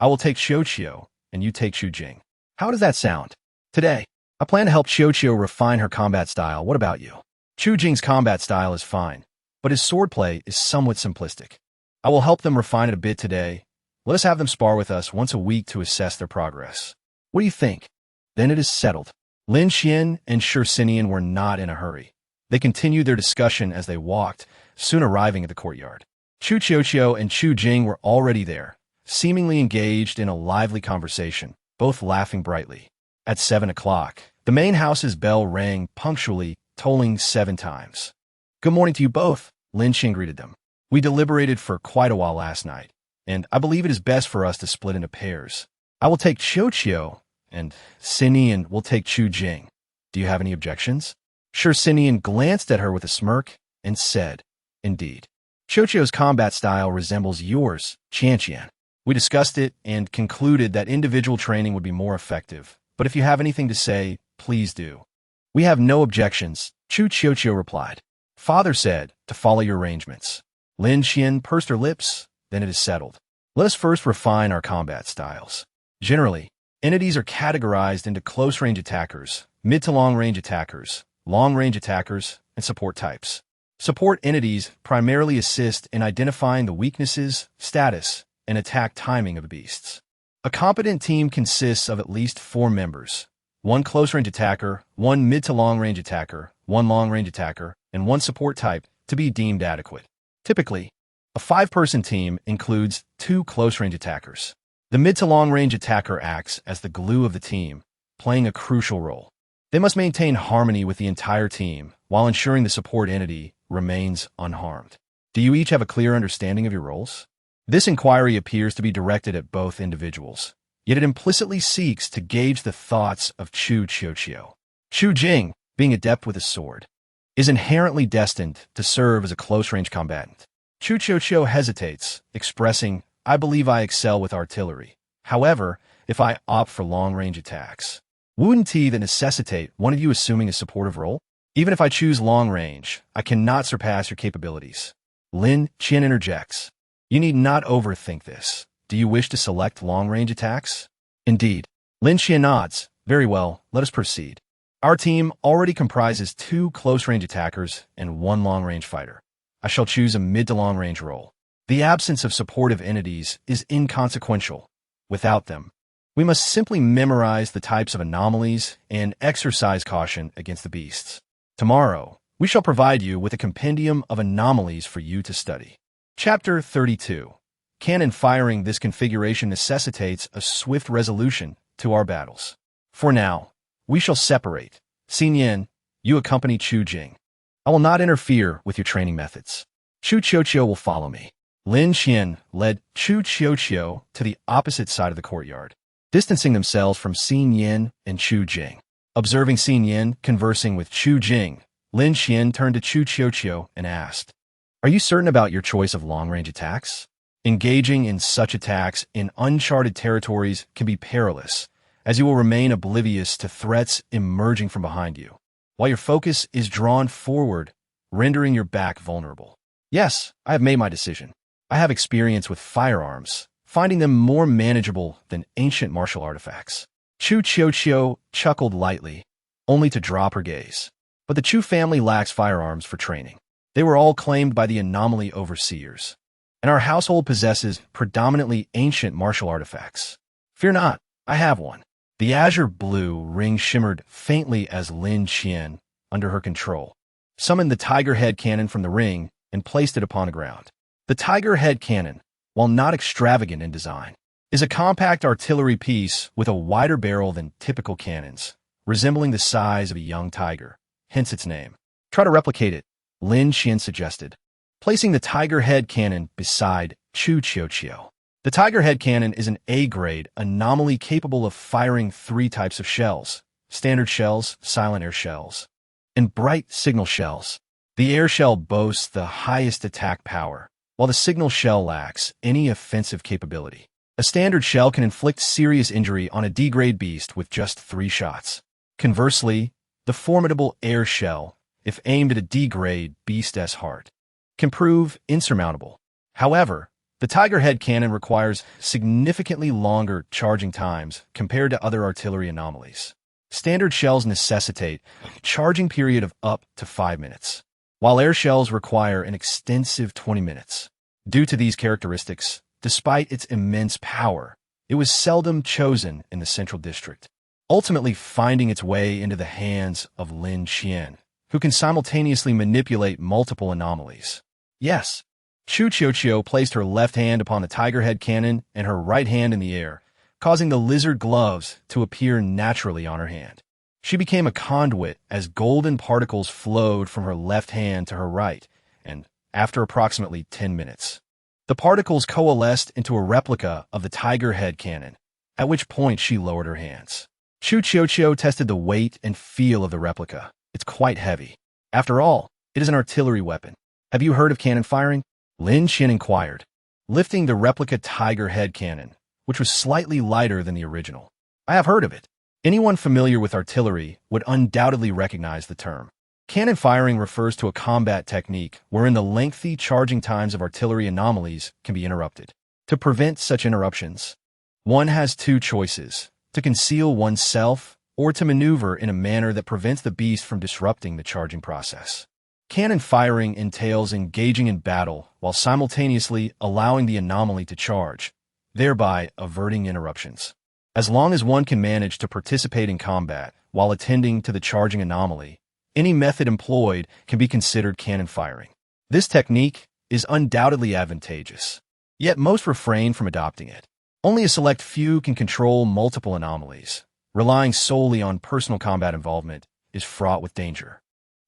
I will take Qiuqiu, and you take Chu Jing. How does that sound? Today, I plan to help Qiuqiu refine her combat style. What about you? Chu Jing's combat style is fine, but his swordplay is somewhat simplistic. I will help them refine it a bit today. Let us have them spar with us once a week to assess their progress. What do you think? Then it is settled. Lin Qian and Shursinian were not in a hurry. They continued their discussion as they walked, soon arriving at the courtyard. Chu Qiuqiu and Chu Jing were already there, seemingly engaged in a lively conversation, both laughing brightly. At 7 o'clock, the main house's bell rang punctually, tolling 7 times. Good morning to you both, Lin Qian greeted them. We deliberated for quite a while last night, and I believe it is best for us to split into pairs. I will take Qiuqiu, and Sinian will take Chu Jing. Do you have any objections? Shursinian glanced at her with a smirk and said, Indeed. Qiuqiu's combat style resembles yours, Qianqian. We discussed it and concluded that individual training would be more effective, but if you have anything to say, please do. We have no objections, Chu Qiuqiu replied. Father said to follow your arrangements. Lin Qian pursed her lips, then it is settled. Let us first refine our combat styles. Generally, entities are categorized into close-range attackers, mid- to long-range attackers, long-range attackers, and support types. Support entities primarily assist in identifying the weaknesses, status, and attack timing of the beasts. A competent team consists of at least 4 members, 1 close-range attacker, 1 mid- to long-range attacker, 1 long-range attacker, and 1 support type to be deemed adequate. Typically, a 5-person team includes 2 close-range attackers. The mid- to long-range attacker acts as the glue of the team, playing a crucial role. They must maintain harmony with the entire team while ensuring the support entity remains unharmed. Do you each have a clear understanding of your roles? This inquiry appears to be directed at both individuals, yet it implicitly seeks to gauge the thoughts of Chu Qiuqiu. Chu Jing, being adept with a sword, is inherently destined to serve as a close-range combatant. Chu Qiuqiu hesitates, expressing, I believe I excel with artillery. However, if I opt for long-range attacks, wouldn't that necessitate one of you assuming a supportive role? Even if I choose long-range, I cannot surpass your capabilities. Lin Qian interjects. You need not overthink this. Do you wish to select long-range attacks? Indeed. Lin Qian nods. Very well, let us proceed. Our team already comprises 2 close-range attackers and 1 long-range fighter. I shall choose a mid- to long-range role. The absence of supportive entities is inconsequential. Without them, we must simply memorize the types of anomalies and exercise caution against the beasts. Tomorrow, we shall provide you with a compendium of anomalies for you to study. Chapter 32. Cannon firing. This configuration necessitates a swift resolution to our battles. For now, we shall separate. Xinyan, you accompany Chu Jing. I will not interfere with your training methods. Chu Qiuqiu will follow me. Lin Qian led Chu Qiuqiu to the opposite side of the courtyard, distancing themselves from Xinyan and Chu Jing. Observing Xinyan conversing with Chu Jing, Lin Qian turned to Chu Qiuqiu and asked, Are you certain about your choice of long-range attacks? Engaging in such attacks in uncharted territories can be perilous, as you will remain oblivious to threats emerging from behind you, while your focus is drawn forward, rendering your back vulnerable. Yes, I have made my decision. I have experience with firearms, finding them more manageable than ancient martial artifacts. Chu Qiuqiu chuckled lightly, only to drop her gaze. But the Chu family lacks firearms for training. They were all claimed by the anomaly overseers, and our household possesses predominantly ancient martial artifacts. Fear not, I have one. The azure blue ring shimmered faintly as Lin Qian, under her control, summoned the tiger head cannon from the ring, and placed it upon the ground. The tiger head cannon, while not extravagant in design, is a compact artillery piece with a wider barrel than typical cannons, resembling the size of a young tiger, hence its name. Try to replicate it, Lin Qian suggested, placing the tiger head cannon beside Chu Qiuqiu. The tiger head cannon is an A-grade anomaly capable of firing 3 types of shells: standard shells, silent air shells, and bright signal shells. The air shell boasts the highest attack power, while the signal shell lacks any offensive capability. A standard shell can inflict serious injury on a D-grade beast with just 3 shots. Conversely, the formidable air shell, if aimed at a D-grade beast's heart, can prove insurmountable. However, the tiger head cannon requires significantly longer charging times compared to other artillery anomalies. Standard shells necessitate a charging period of up to 5 minutes, while air shells require an extensive 20 minutes. Due to these characteristics, despite its immense power, it was seldom chosen in the Central District, ultimately finding its way into the hands of Lin Qian, who can simultaneously manipulate multiple anomalies. Yes, Chu Qiuqiu placed her left hand upon the tiger head cannon and her right hand in the air, causing the lizard gloves to appear naturally on her hand. She became a conduit as golden particles flowed from her left hand to her right, and after approximately 10 minutes, the particles coalesced into a replica of the tiger head cannon, at which point she lowered her hands. Chu Qiuqiu tested the weight and feel of the replica. It's quite heavy. After all, it is an artillery weapon. Have you heard of cannon firing? Lin Qian inquired, lifting the replica tiger head cannon, which was slightly lighter than the original. I have heard of it. Anyone familiar with artillery would undoubtedly recognize the term. Cannon firing refers to a combat technique wherein the lengthy charging times of artillery anomalies can be interrupted. To prevent such interruptions, one has 2 choices: to conceal oneself or to maneuver in a manner that prevents the beast from disrupting the charging process. Cannon firing entails engaging in battle while simultaneously allowing the anomaly to charge, thereby averting interruptions. As long as one can manage to participate in combat while attending to the charging anomaly, any method employed can be considered cannon firing. This technique is undoubtedly advantageous, yet most refrain from adopting it. Only a select few can control multiple anomalies. Relying solely on personal combat involvement is fraught with danger.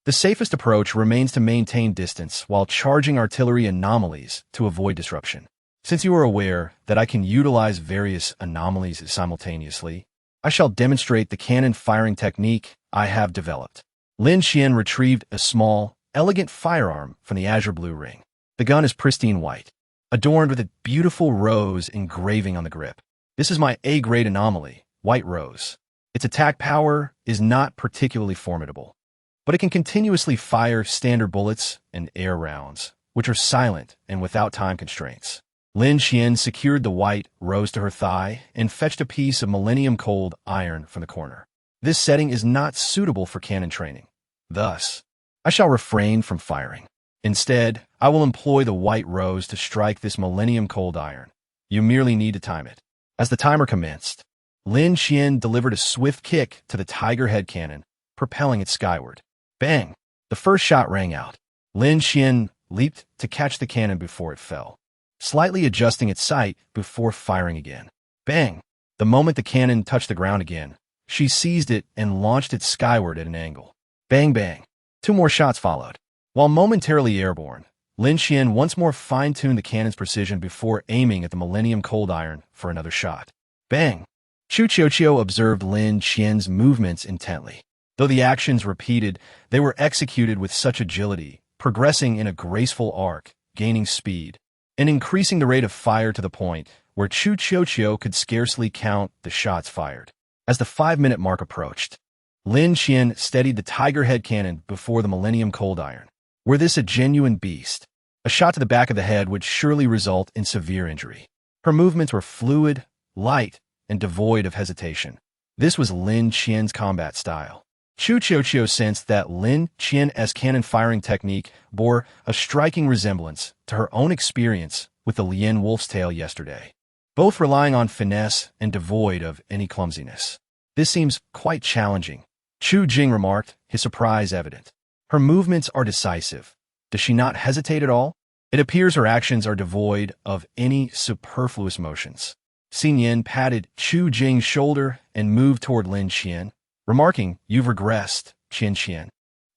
The safest approach remains to maintain distance while charging artillery anomalies to avoid disruption. Since you are aware that I can utilize various anomalies simultaneously, I shall demonstrate the cannon firing technique I have developed. Lin Qian retrieved a small, elegant firearm from the azure blue ring. The gun is pristine white, adorned with a beautiful rose engraving on the grip. This is my A-grade anomaly, White Rose. Its attack power is not particularly formidable, but it can continuously fire standard bullets and air rounds, which are silent and without time constraints. Lin Qian secured the White Rose to her thigh and fetched a piece of Millennium Cold iron from the corner. This setting is not suitable for cannon training. Thus, I shall refrain from firing. Instead, I will employ the White Rose to strike this Millennium Cold iron. You merely need to time it. As the timer commenced, Lin Qian delivered a swift kick to the tiger head cannon, propelling it skyward. Bang! The first shot rang out. Lin Qian leaped to catch the cannon before it fell, slightly adjusting its sight before firing again. Bang! The moment the cannon touched the ground again, she seized it and launched it skyward at an angle. Bang bang! 2 more shots followed. While momentarily airborne, Lin Qian once more fine-tuned the cannon's precision before aiming at the Millennium Cold Iron for another shot. Bang! Chu Qiuqiu observed Lin Qian's movements intently. Though the actions repeated, they were executed with such agility, progressing in a graceful arc, gaining speed, and increasing the rate of fire to the point where Chu Qiuqiu could scarcely count the shots fired. As the 5-minute mark approached, Lin Qian steadied the tiger head cannon before the Millennium Cold Iron. Were this a genuine beast, a shot to the back of the head would surely result in severe injury. Her movements were fluid, light, and devoid of hesitation. This was Lin Qian's combat style. Chu Qiuqiu sensed that Lin Qian's cannon firing technique bore a striking resemblance to her own experience with the Lien Wolf's Tail yesterday, both relying on finesse and devoid of any clumsiness. This seems quite challenging, Chu Jing remarked, his surprise evident. Her movements are decisive. Does she not hesitate at all? It appears her actions are devoid of any superfluous motions. Xin Yin patted Chu Jing's shoulder and moved toward Lin Qian, remarking, "You've regressed, Qian Qian.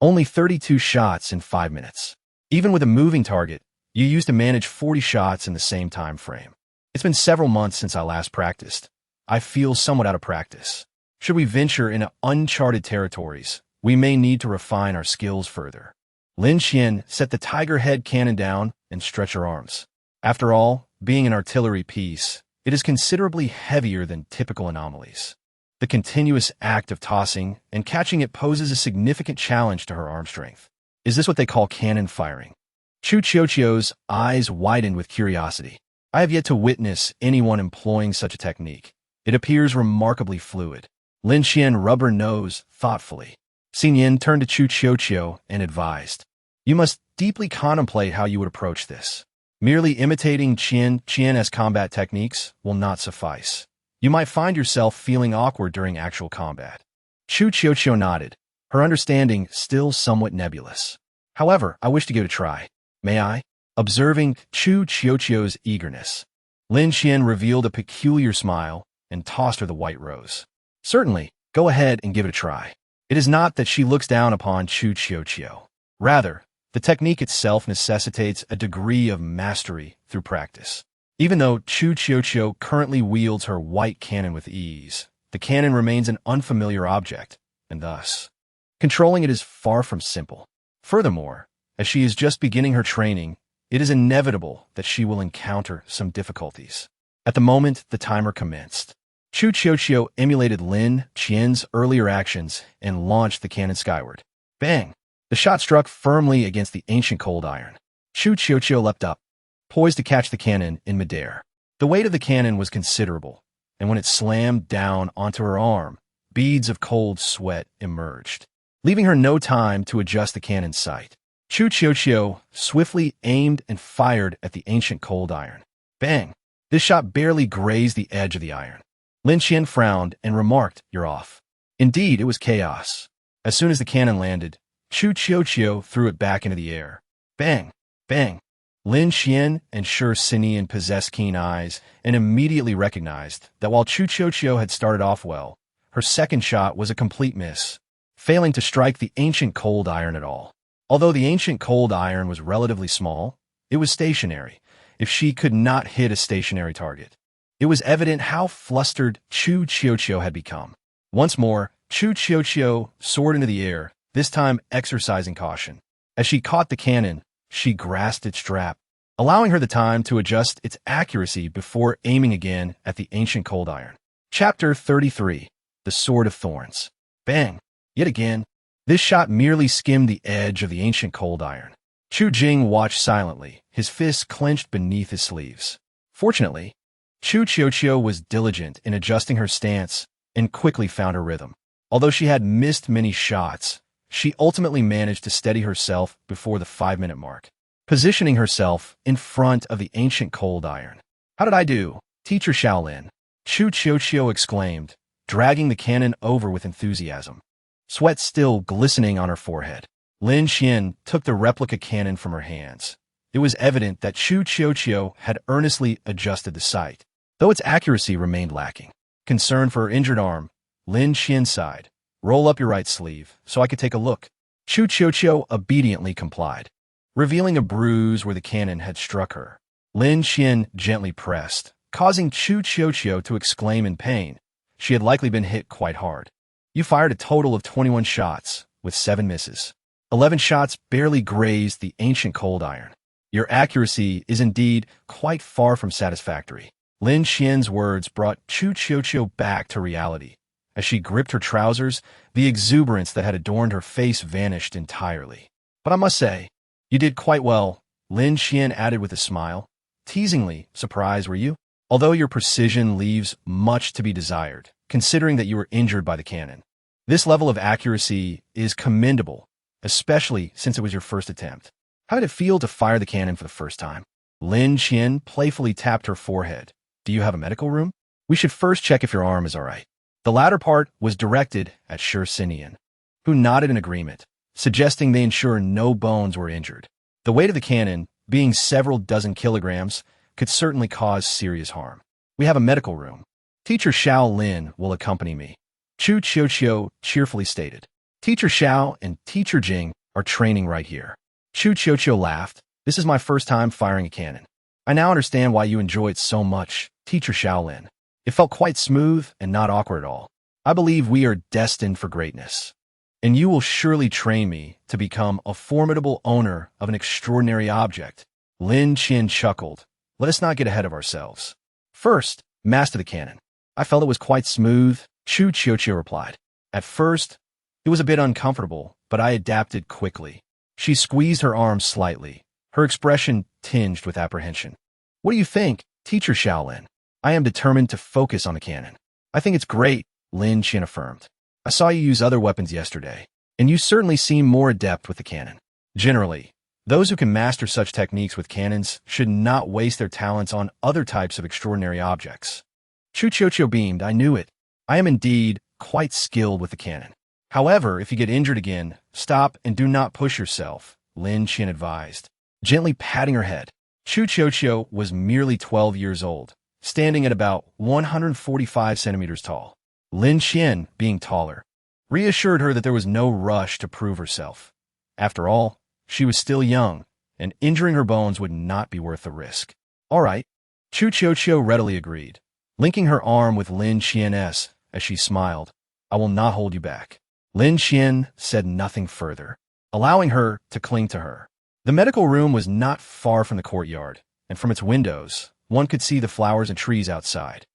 Only 32 shots in 5 minutes. Even with a moving target, you used to manage 40 shots in the same time frame. It's been several months since I last practiced. I feel somewhat out of practice. Should we venture into uncharted territories, we may need to refine our skills further." Lin Qian set the tiger head cannon down and stretched her arms. After all, being an artillery piece, it is considerably heavier than typical anomalies. The continuous act of tossing and catching it poses a significant challenge to her arm strength. Is this what they call cannon firing? Chu Qiuqiu's eyes widened with curiosity. I have yet to witness anyone employing such a technique. It appears remarkably fluid. Lin Qian rubbed her nose thoughtfully. Xin Yin turned to Chu Qiuqiu and advised, "You must deeply contemplate how you would approach this. Merely imitating Qian's combat techniques will not suffice. You might find yourself feeling awkward during actual combat." Chu Qiuqiu nodded, her understanding still somewhat nebulous. "However, I wish to give it a try. May I?" Observing Chu Qiuqiu's eagerness, Lin Qian revealed a peculiar smile and tossed her the white rose. "Certainly, go ahead and give it a try." It is not that she looks down upon Chu Qiuqiu. Rather, the technique itself necessitates a degree of mastery through practice. Even though Chu Qiuqiu currently wields her white cannon with ease, the cannon remains an unfamiliar object, and thus, controlling it is far from simple. Furthermore, as she is just beginning her training, it is inevitable that she will encounter some difficulties. At the moment the timer commenced, Chu Qiuqiu emulated Lin Qian's earlier actions and launched the cannon skyward. Bang! The shot struck firmly against the ancient cold iron. Chu Qiuqiu leapt up, poised to catch the cannon in midair. The weight of the cannon was considerable, and when it slammed down onto her arm, beads of cold sweat emerged, leaving her no time to adjust the cannon's sight. Chu Qiuqiu swiftly aimed and fired at the ancient cold iron. Bang! This shot barely grazed the edge of the iron. Lin Qian frowned and remarked, "You're off." Indeed, it was chaos. As soon as the cannon landed, Chu Qiuqiu threw it back into the air. Bang! Bang! Lin Qian and Shi Sinian possessed keen eyes and immediately recognized that while Chu Qiuqiu had started off well, her second shot was a complete miss, failing to strike the ancient cold iron at all. Although the ancient cold iron was relatively small, it was stationary, if she could not hit a stationary target. It was evident how flustered Chu Qiuqiu had become. Once more, Chu Qiuqiu soared into the air, this time exercising caution. As she caught the cannon, she grasped its strap, allowing her the time to adjust its accuracy before aiming again at the ancient cold iron. Chapter 33. The Sword of Thorns. Bang! Yet again, this shot merely skimmed the edge of the ancient cold iron. Chu Jing watched silently, his fists clenched beneath his sleeves. Fortunately, Chu Qiuqiu was diligent in adjusting her stance and quickly found her rhythm. Although she had missed many shots, she ultimately managed to steady herself before the 5-minute mark, positioning herself in front of the ancient cold iron. "How did I do, Teacher Shaolin?" Chu Qiuqiu exclaimed, dragging the cannon over with enthusiasm, sweat still glistening on her forehead. Lin Qian took the replica cannon from her hands. It was evident that Chu Qiuqiu had earnestly adjusted the sight, though its accuracy remained lacking. Concerned for her injured arm, Lin Qian sighed, "Roll up your right sleeve, so I could take a look." Chu Qiuqiu obediently complied, revealing a bruise where the cannon had struck her. Lin Qian gently pressed, causing Chu Qiuqiu to exclaim in pain. She had likely been hit quite hard. "You fired a total of 21 shots, with 7 misses. 11 shots barely grazed the ancient cold iron. Your accuracy is indeed quite far from satisfactory." Lin Qian's words brought Chu Qiuqiu back to reality. As she gripped her trousers, the exuberance that had adorned her face vanished entirely. "But I must say, you did quite well," Lin Qian added with a smile. "Teasingly surprised, were you? Although your precision leaves much to be desired, considering that you were injured by the cannon. This level of accuracy is commendable, especially since it was your first attempt. How did it feel to fire the cannon for the first time?" Lin Qian playfully tapped her forehead. "Do you have a medical room? We should first check if your arm is all right." The latter part was directed at Shi Sinian, who nodded in agreement. suggesting they ensure no bones were injured. The weight of the cannon, being several dozen kilograms, could certainly cause serious harm. We have a medical room. Teacher Xiao Lin will accompany me, Chu Qiuqiu cheerfully stated. Teacher Xiao and Teacher Jing are training right here. Chu Qiuqiu laughed. This is my first time firing a cannon. I now understand why you enjoy it so much, Teacher Xiao Lin. It felt quite smooth and not awkward at all. I believe we are destined for greatness, and you will surely train me to become a formidable owner of an extraordinary object. Lin Qian chuckled. Let us not get ahead of ourselves. First, master the cannon. I felt it was quite smooth, Chu Qiuqiu replied. At first, it was a bit uncomfortable, but I adapted quickly. She squeezed her arm slightly, her expression tinged with apprehension. What do you think, Teacher Xiaolin? I am determined to focus on the cannon. I think it's great, Lin Qian affirmed. I saw you use other weapons yesterday, and you certainly seem more adept with the cannon. Generally, those who can master such techniques with cannons should not waste their talents on other types of extraordinary objects. Chu Qiuqiu beamed. I knew it. I am indeed quite skilled with the cannon. However, if you get injured again, stop and do not push yourself, Lin Qian advised, gently patting her head. Chu Qiuqiu was merely 12 years old, standing at about 145 centimeters tall. Lin Qian, being taller, reassured her that there was no rush to prove herself. After all, she was still young, and injuring her bones would not be worth the risk. All right, Chu Qiuqiu readily agreed, linking her arm with Lin Qian's as she smiled. I will not hold you back. Lin Qian said nothing further, allowing her to cling to her. The medical room was not far from the courtyard, and from its windows, one could see the flowers and trees outside.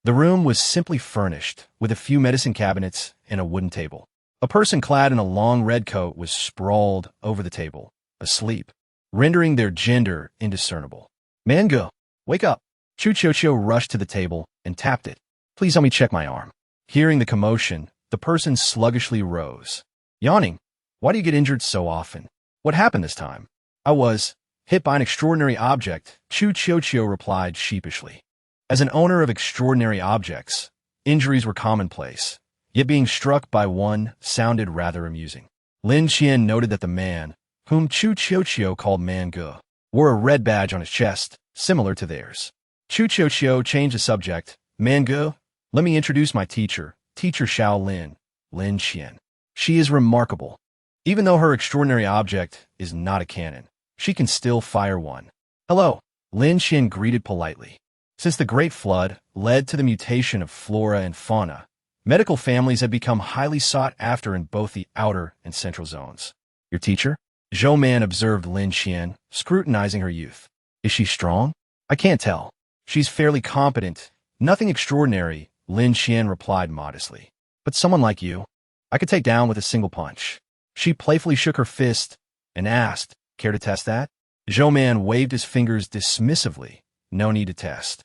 The room was simply furnished, with a few medicine cabinets and a wooden table. A person clad in a long red coat was sprawled over the table, asleep, rendering their gender indiscernible. Mango, wake up! Chu Qiuqiu rushed to the table and tapped it. Please help me check my arm. Hearing the commotion, the person sluggishly rose. Yawning, why do you get injured so often? What happened this time? I was hit by an extraordinary object, Chu Qiuqiu replied sheepishly. As an owner of extraordinary objects, injuries were commonplace, yet being struck by one sounded rather amusing. Lin Qian noted that the man, whom Chu Qiuqiu called Mango, wore a red badge on his chest, similar to theirs. Chu Qiuqiu changed the subject. Mango, let me introduce my teacher, Teacher Xiao Lin, Lin Qian. She is remarkable. Even though her extraordinary object is not a cannon, she can still fire one. Hello, Lin Qian greeted politely. Since the Great Flood led to the mutation of flora and fauna, medical families have become highly sought after in both the outer and central zones. Your teacher? Zhou Man observed Lin Qian, scrutinizing her youth. Is she strong? I can't tell. She's fairly competent. Nothing extraordinary, Lin Qian replied modestly. But someone like you, I could take down with a single punch. She playfully shook her fist and asked, care to test that? Zhou Man waved his fingers dismissively. No need to test.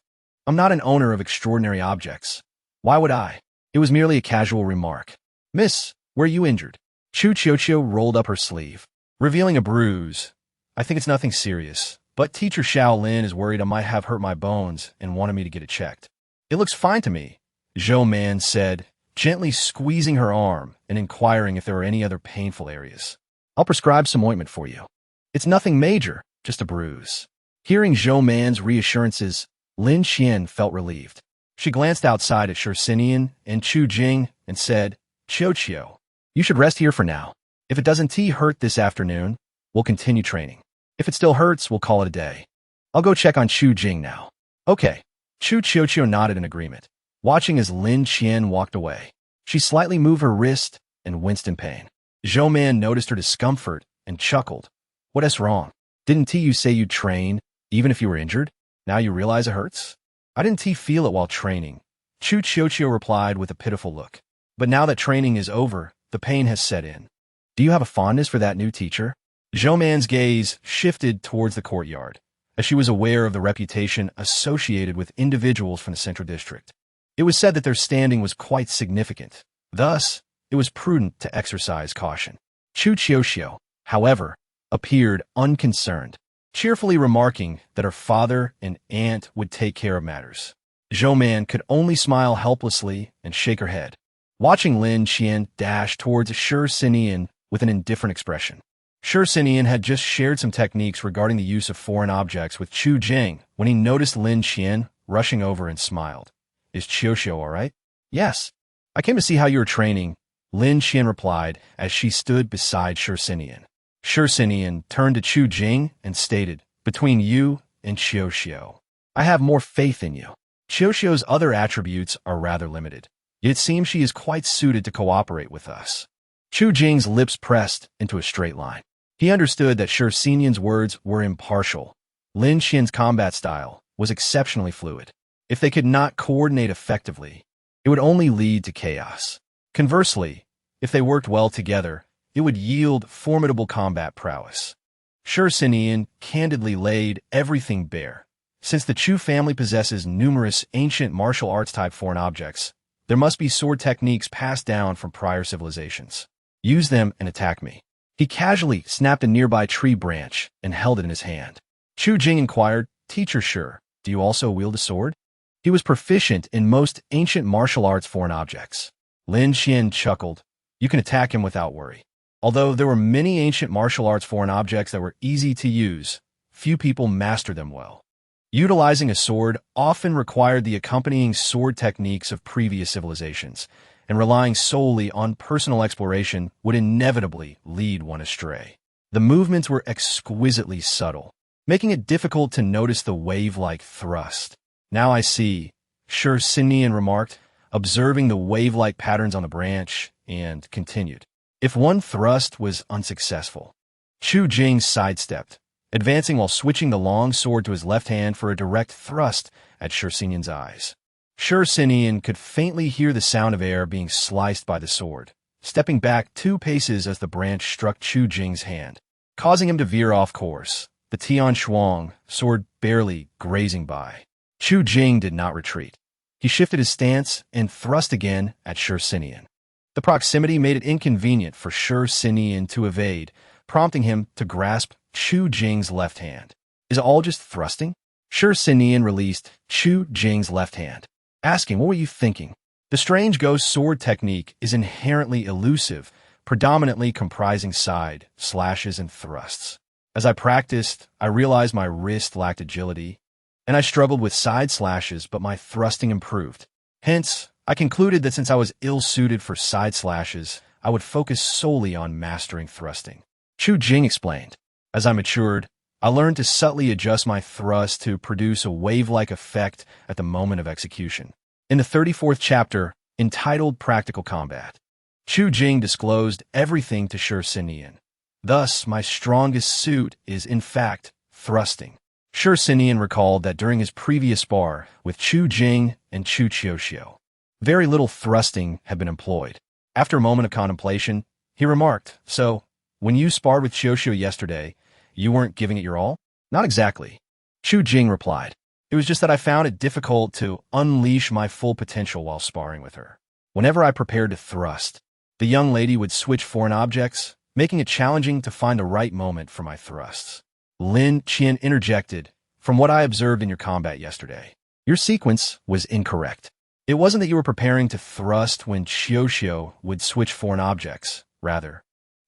I'm not an owner of extraordinary objects. Why would I? It was merely a casual remark. Miss, were you injured? Chu Qiuqiu rolled up her sleeve, revealing a bruise. I think it's nothing serious, but Teacher Xiao Lin is worried I might have hurt my bones and wanted me to get it checked. It looks fine to me, Zhou Man said, gently squeezing her arm and inquiring if there were any other painful areas. I'll prescribe some ointment for you. It's nothing major, just a bruise. Hearing Zhou Man's reassurances, Lin Qian felt relieved. She glanced outside at Shirxinian and Chu Jing and said, Qiuqiu, you should rest here for now. If it doesn't hurt this afternoon, we'll continue training. If it still hurts, we'll call it a day. I'll go check on Chu Jing now. Okay. Chu Qiuqiu nodded in agreement, watching as Lin Qian walked away. She slightly moved her wrist and winced in pain. Zhou Man noticed her discomfort and chuckled. What is wrong? Didn't you say you'd train, even if you were injured? Now you realize it hurts? I didn't feel it while training, Chu Qiuqiu replied with a pitiful look. But now that training is over, the pain has set in. Do you have a fondness for that new teacher? Zhou Man's gaze shifted towards the courtyard, as she was aware of the reputation associated with individuals from the Central District. It was said that their standing was quite significant. Thus, it was prudent to exercise caution. Chu Qiuqiu, however, appeared unconcerned, cheerfully remarking that her father and aunt would take care of matters. Zhou Man could only smile helplessly and shake her head. Watching Lin Qian dash towards Shirxinian with an indifferent expression. Sure, Sinian had just shared some techniques regarding the use of foreign objects with Chu Jing when he noticed Lin Qian rushing over and smiled. Is Qiuxiu all right? Yes. I came to see how you were training, Lin Qian replied as she stood beside Sure Sinian. Sure Sinian turned to Chu Jing and stated, between you and Qiuxiu, I have more faith in you. Qiuxiu's other attributes are rather limited, yet it seems she is quite suited to cooperate with us. Chu Jing's lips pressed into a straight line. He understood that Sure Sinian's words were impartial. Lin Qian's combat style was exceptionally fluid. If they could not coordinate effectively, it would only lead to chaos. Conversely, if they worked well together, it would yield formidable combat prowess. Sure Sinian candidly laid everything bare. Since the Chu family possesses numerous ancient martial arts type foreign objects, there must be sword techniques passed down from prior civilizations. Use them and attack me. He casually snapped a nearby tree branch and held it in his hand. Chu Jing inquired, Teacher Sure, do you also wield a sword? He was proficient in most ancient martial arts foreign objects. Lin Qian chuckled. You can attack him without worry. Although there were many ancient martial arts foreign objects that were easy to use, few people mastered them well. Utilizing a sword often required the accompanying sword techniques of previous civilizations, and relying solely on personal exploration would inevitably lead one astray. The movements were exquisitely subtle, making it difficult to notice the wave-like thrust. Now I see, Sure Sinian remarked, observing the wave-like patterns on the branch, and continued. If one thrust was unsuccessful, Chu Jing sidestepped, advancing while switching the long sword to his left hand for a direct thrust at Sure Sinian's eyes. Sure Sinian could faintly hear the sound of air being sliced by the sword, stepping back 2 paces as the branch struck Chu Jing's hand, causing him to veer off course, the Tian Shuang sword barely grazing by. Chu Jing did not retreat. He shifted his stance and thrust again at Sure Sinian. The proximity made it inconvenient for Sure Sinian to evade, prompting him to grasp Chu Jing's left hand. Is it all just thrusting? Sure Sinian released Chu Jing's left hand, asking, what were you thinking? The strange ghost sword technique is inherently elusive, predominantly comprising side slashes and thrusts. As I practiced, I realized my wrist lacked agility, and I struggled with side slashes, but my thrusting improved. Hence, I concluded that since I was ill-suited for side slashes, I would focus solely on mastering thrusting. Chu Jing explained. As I matured, I learned to subtly adjust my thrust to produce a wave-like effect at the moment of execution. In the 34th chapter, entitled Practical Combat, Chu Jing disclosed everything to Sure Sinian. Thus, my strongest suit is, in fact, thrusting. Sure Sinian recalled that during his previous spar with Chu Jing and Chu Qiuxiu, very little thrusting had been employed. After a moment of contemplation, he remarked, So, when you sparred with Qiuxiu yesterday, you weren't giving it your all? Not exactly. Chu Jing replied. It was just that I found it difficult to unleash my full potential while sparring with her. Whenever I prepared to thrust, the young lady would switch foreign objects, making it challenging to find the right moment for my thrusts. Lin Qian interjected, From what I observed in your combat yesterday, your sequence was incorrect. It wasn't that you were preparing to thrust when Qiuxiu would switch foreign objects. Rather,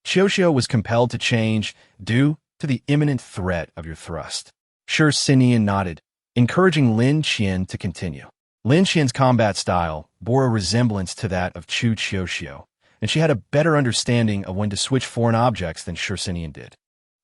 Qiuxiu was compelled to change due to the imminent threat of your thrust. Sure Sinian nodded, encouraging Lin Qian to continue. Lin Qian's combat style bore a resemblance to that of Chu Qiuxiu, and she had a better understanding of when to switch foreign objects than Sure Sinian did.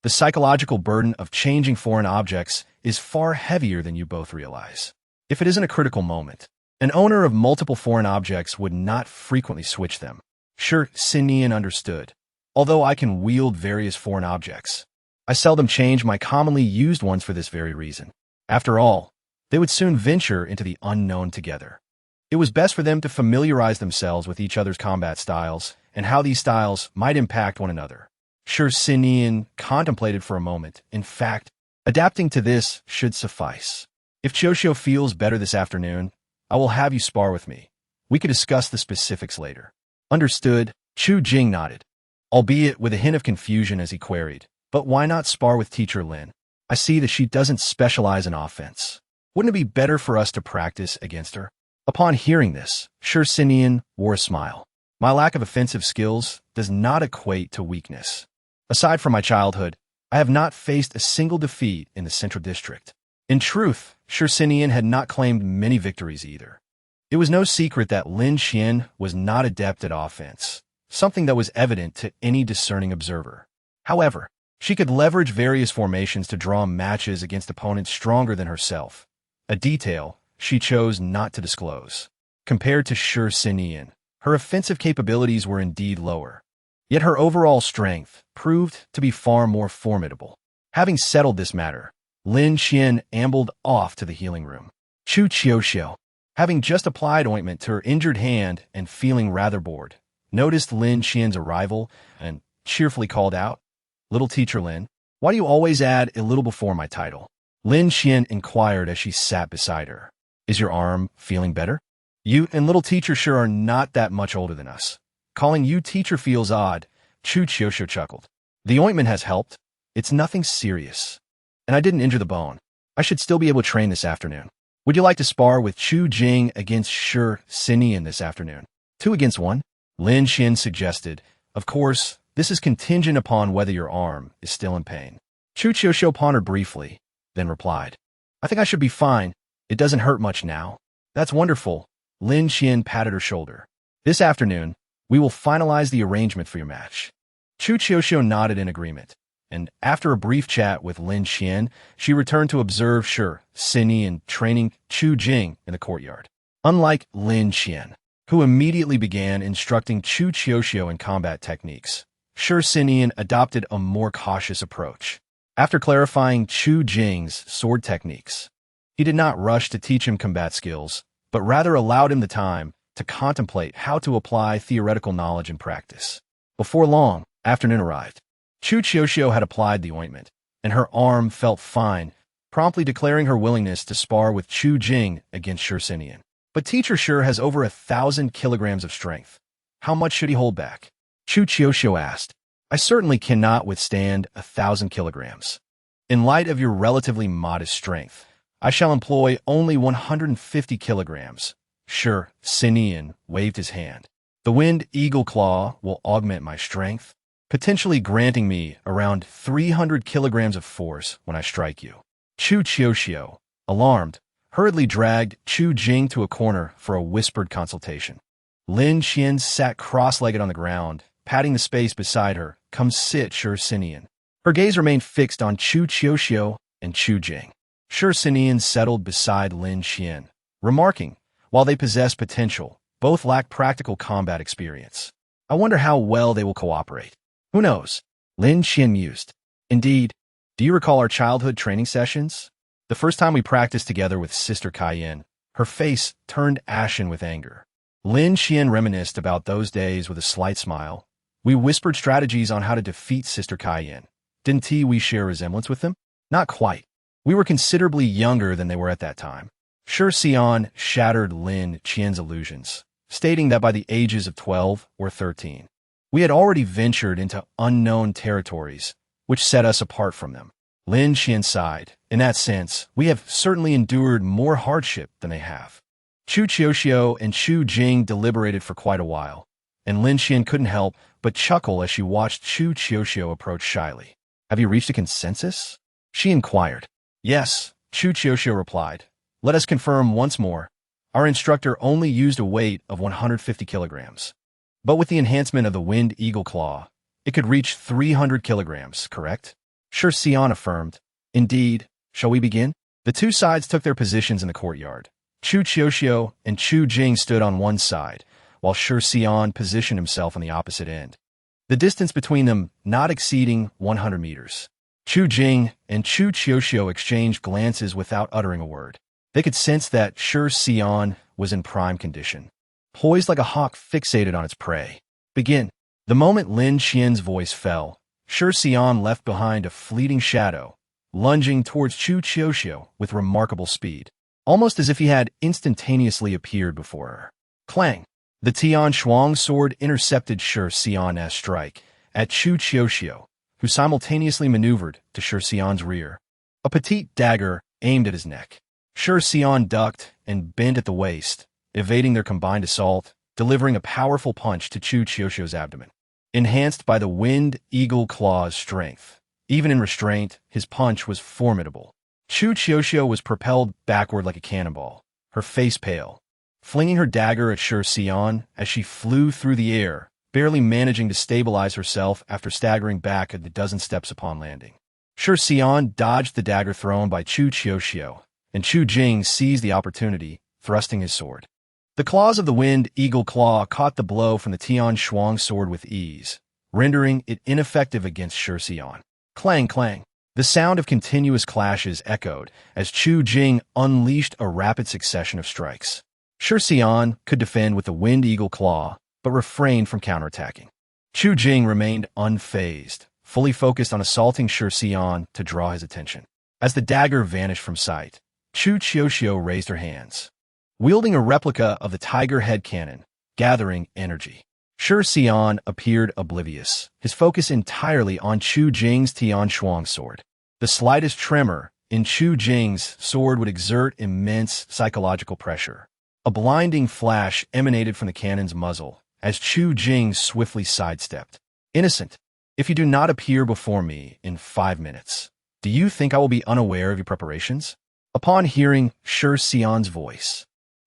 The psychological burden of changing foreign objects is far heavier than you both realize. If it isn't a critical moment, an owner of multiple foreign objects would not frequently switch them. Sure Sinian understood. Although I can wield various foreign objects, I seldom change my commonly used ones for this very reason. After all, they would soon venture into the unknown together. It was best for them to familiarize themselves with each other's combat styles and how these styles might impact one another. Sure Sinian contemplated for a moment. In fact, adapting to this should suffice. If Qiuxiu feels better this afternoon, I will have you spar with me. We could discuss the specifics later. Understood, Chu Jing nodded, albeit with a hint of confusion as he queried, but why not spar with Teacher Lin? I see that she doesn't specialize in offense. Wouldn't it be better for us to practice against her? Upon hearing this, Sure Sinian wore a smile. My lack of offensive skills does not equate to weakness. Aside from my childhood, I have not faced a single defeat in the Central District. In truth, Shur had not claimed many victories either. It was no secret that Lin Xian was not adept at offense, something that was evident to any discerning observer. However, she could leverage various formations to draw matches against opponents stronger than herself, a detail she chose not to disclose. Compared to Shur, her offensive capabilities were indeed lower. Yet her overall strength proved to be far more formidable. Having settled this matter, Lin Xian ambled off to the healing room. Chu Qiuxiu, having just applied ointment to her injured hand and feeling rather bored, noticed Lin Xian's arrival and cheerfully called out, "Little teacher Lin, why do you always add a little before my title?" Lin Xian inquired as she sat beside her. "Is your arm feeling better? You and little teacher sure are not that much older than us. Calling you teacher feels odd." Chu Qiuxiu chuckled. "The ointment has helped. It's nothing serious. And I didn't injure the bone. I should still be able to train this afternoon. Would you like to spar with Chu Jing against Shur this afternoon? 2 against 1? Lin Xian suggested. Of course, this is contingent upon whether your arm is still in pain. Chu Qiuxiu pondered briefly, then replied, "I think I should be fine. It doesn't hurt much now." "That's wonderful." Lin Xian patted her shoulder. "This afternoon, we will finalize the arrangement for your match." Chu Qiuxiu nodded in agreement, and after a brief chat with Lin Xian, she returned to observe Shur and training Chu Jing in the courtyard. Unlike Lin Xian, who immediately began instructing Chu Qiuxiu in combat techniques, Shur adopted a more cautious approach. After clarifying Chu Jing's sword techniques, he did not rush to teach him combat skills, but rather allowed him the time to contemplate how to apply theoretical knowledge in practice. Before long, afternoon arrived. Chu Qiuxiu had applied the ointment, and her arm felt fine, promptly declaring her willingness to spar with Chu Jing against Shur. "But teacher Shur has over 1,000 kilograms of strength. How much should he hold back?" Chu Qiuxiu asked. "I certainly cannot withstand 1,000 kilograms. In light of your relatively modest strength, I shall employ only 150 kilograms. Shur waved his hand. "The wind eagle claw will augment my strength, potentially granting me around 300 kilograms of force when I strike you." Chu Qiuxiu, alarmed, hurriedly dragged Chu Jing to a corner for a whispered consultation. Lin Xian sat cross-legged on the ground, patting the space beside her. "Come sit, Shur." Her gaze remained fixed on Chu Qiuxiu and Chu Jing. Shur settled beside Lin Xian, remarking, while they possess potential, both lack practical combat experience. "I wonder how well they will cooperate." "Who knows?" Lin Xian mused. "Indeed, do you recall our childhood training sessions? The first time we practiced together with Sister Cayenne." Her face turned ashen with anger. Lin Xian reminisced about those days with a slight smile. "We whispered strategies on how to defeat Sister Cayenne. Didn't we share a resemblance with them?" "Not quite. We were considerably younger than they were at that time." Shur shattered Lin Xian's illusions, stating that by the ages of 12 or 13, we had already ventured into unknown territories, which set us apart from them. Lin Xian sighed. "In that sense, we have certainly endured more hardship than they have." Chu Qiuxiu and Chu Jing deliberated for quite a while, and Lin Xian couldn't help but chuckle as she watched Chu Qiuxiu approach shyly. "Have you reached a consensus?" she inquired. "Yes," Chu Qiuxiu replied. "Let us confirm once more. Our instructor only used a weight of 150 kilograms. But with the enhancement of the wind eagle claw, it could reach 300 kilograms, correct?" Shur affirmed. "Indeed. Shall we begin?" The two sides took their positions in the courtyard. Chu Qiuxiu and Chu Jing stood on one side, while Shur positioned himself on the opposite end, the distance between them not exceeding 100 meters. Chu Jing and Chu Qiuxiu exchanged glances without uttering a word. They could sense that Shur was in prime condition, poised like a hawk fixated on its prey. "Begin." The moment Lin Xian's voice fell, Shur left behind a fleeting shadow, lunging towards Chu Qiuxiu with remarkable speed, almost as if he had instantaneously appeared before her. Clang! The Tian Shuang sword intercepted Shur strike at Chu Qiuxiu, who simultaneously maneuvered to Shur rear. A petite dagger aimed at his neck. Shur ducked and bent at the waist, evading their combined assault, delivering a powerful punch to Chu Qiuxiu's abdomen. Enhanced by the wind eagle claw's strength, even in restraint, his punch was formidable. Chu Qiuxiu was propelled backward like a cannonball, her face pale, flinging her dagger at Shi Xian as she flew through the air, barely managing to stabilize herself after staggering back a dozen steps upon landing. Shi Xian dodged the dagger thrown by Chu Qiuxiu, and Chu Jing seized the opportunity, thrusting his sword. The claws of the wind eagle claw caught the blow from the Tian Shuang sword with ease, rendering it ineffective against Shi Xian. Clang, clang. The sound of continuous clashes echoed as Chu Jing unleashed a rapid succession of strikes. Shi Xian could defend with the wind eagle claw, but refrained from counterattacking. Chu Jing remained unfazed, fully focused on assaulting Shi Xian to draw his attention. As the dagger vanished from sight, Chu Qiuxiu raised her hands, wielding a replica of the tiger head cannon, gathering energy. Shi Xian appeared oblivious, his focus entirely on Chu Jing's Tian Shuang sword. The slightest tremor in Chu Jing's sword would exert immense psychological pressure. A blinding flash emanated from the cannon's muzzle as Chu Jing swiftly sidestepped. Innocent, if you do not appear before me in 5 minutes, do you think I will be unaware of your preparations? Upon hearing Shi Xian's voice,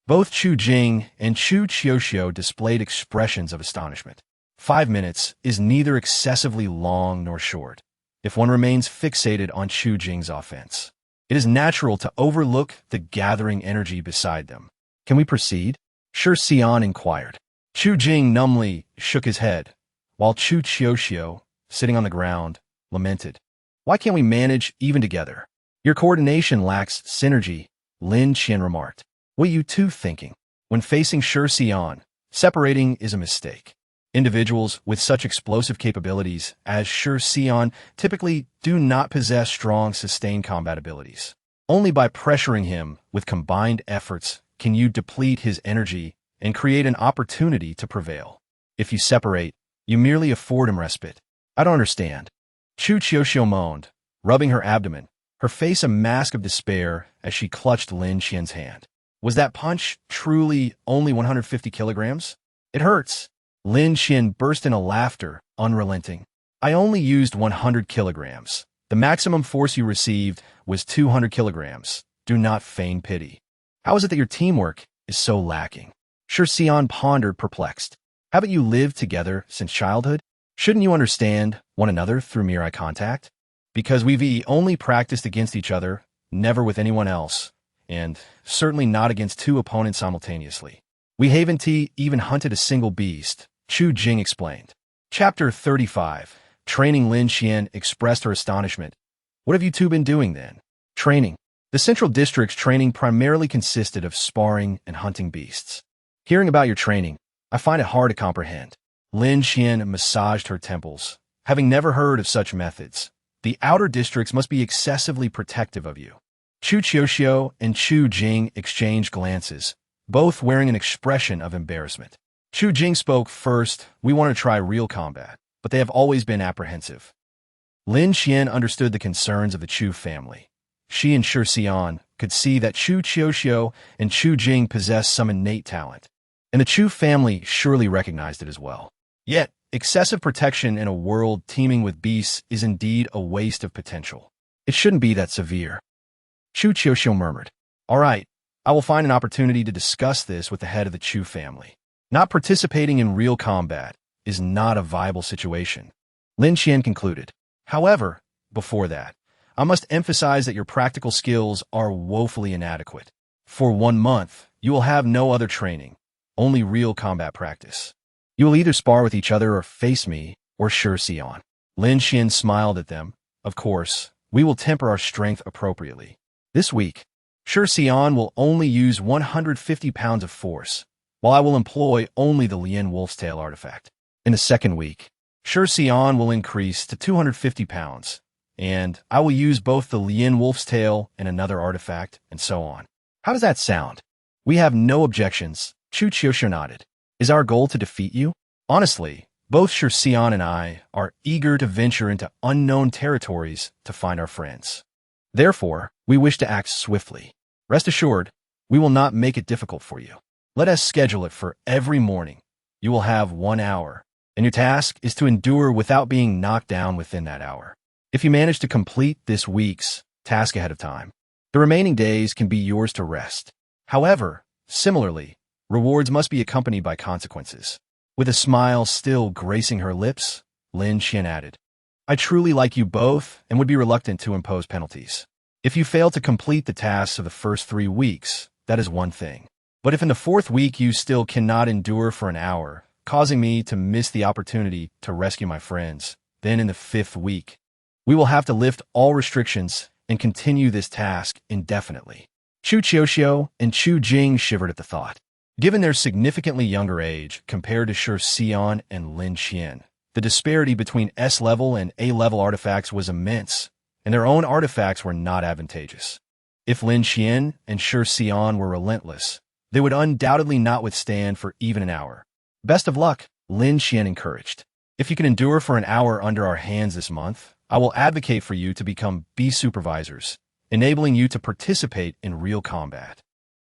both Chu Jing and Chu Qiuxiu displayed expressions of astonishment. 5 minutes is neither excessively long nor short, if one remains fixated on Chu Jing's offense. It is natural to overlook the gathering energy beside them. Can we proceed? Shi Xian inquired. Chu Jing numbly shook his head, while Chu Qiuxiu, sitting on the ground, lamented. Why can't we manage even together? Your coordination lacks synergy, Lin Qian remarked. What are you two thinking? When facing Shi Xian, separating is a mistake. Individuals with such explosive capabilities as Shi Xian typically do not possess strong sustained combat abilities. Only by pressuring him with combined efforts can you deplete his energy and create an opportunity to prevail. If you separate, you merely afford him respite. I don't understand. Chu Qiuxiu moaned, rubbing her abdomen, her face a mask of despair as she clutched Lin Qian's hand. Was that punch truly only 150 kilograms? It hurts. Lin Qian burst into laughter, unrelenting. I only used 100 kilograms. The maximum force you received was 200 kilograms. Do not feign pity. How is it that your teamwork is so lacking? Shi Xian pondered, perplexed. Haven't you lived together since childhood? Shouldn't you understand one another through mere eye contact? Because we've only practiced against each other, never with anyone else, and certainly not against two opponents simultaneously. We haven't even hunted a single beast, Chu Jing explained. Chapter 35. Training. Lin Qian expressed her astonishment. What have you two been doing then? Training. The Central District's training primarily consisted of sparring and hunting beasts. Hearing about your training, I find it hard to comprehend. Lin Qian massaged her temples. Having never heard of such methods, the outer districts must be excessively protective of you. Chu Qiuxiu and Chu Jing exchanged glances, both wearing an expression of embarrassment. Chu Jing spoke first. We want to try real combat, but they have always been apprehensive. Lin Qian understood the concerns of the Chu family. She and Shi Xian could see that Chu Qiuxiu and Chu Jing possessed some innate talent, and the Chu family surely recognized it as well. Yet, excessive protection in a world teeming with beasts is indeed a waste of potential. It shouldn't be that severe. Chu Qiuxiu murmured. All right, I will find an opportunity to discuss this with the head of the Chu family. Not participating in real combat is not a viable situation, Lin Qian concluded. However, before that, I must emphasize that your practical skills are woefully inadequate. For 1 month, you will have no other training, only real combat practice. You will either spar with each other or face me or Shi Xian. Lin Qian smiled at them. Of course, we will temper our strength appropriately. This week, Shi Xian will only use 150 pounds of force, while I will employ only the Lian Wolf's Tail artifact. In the second week, Shi Xian will increase to 250 pounds, and I will use both the Lian Wolf's Tail and another artifact, and so on. How does that sound? We have no objections, Chu Qiuxiu nodded. Is our goal to defeat you? Honestly, both Shi Xian and I are eager to venture into unknown territories to find our friends. Therefore, we wish to act swiftly. Rest assured, we will not make it difficult for you. Let us schedule it for every morning, You will have 1 hour, and your task is to endure without being knocked down within that hour. If you manage to complete this week's task ahead of time, the remaining days can be yours to rest. However, similarly, rewards must be accompanied by consequences. With a smile still gracing her lips, Lin Qian added, I truly like you both and would be reluctant to impose penalties. If you fail to complete the tasks of the first 3 weeks, that is one thing. But if in the 4th week you still cannot endure for an hour, causing me to miss the opportunity to rescue my friends, then in the 5th week, we will have to lift all restrictions and continue this task indefinitely. Chu Qiuxiu and Chu Jing shivered at the thought. Given their significantly younger age compared to Shi Xian and Lin Qian, the disparity between S-level and A-level artifacts was immense, and their own artifacts were not advantageous. If Lin Qian and Shi Xian were relentless, they would undoubtedly not withstand for even an hour. Best of luck, Lin Qian encouraged. If you can endure for an hour under our hands this month, I will advocate for you to become B supervisors, enabling you to participate in real combat.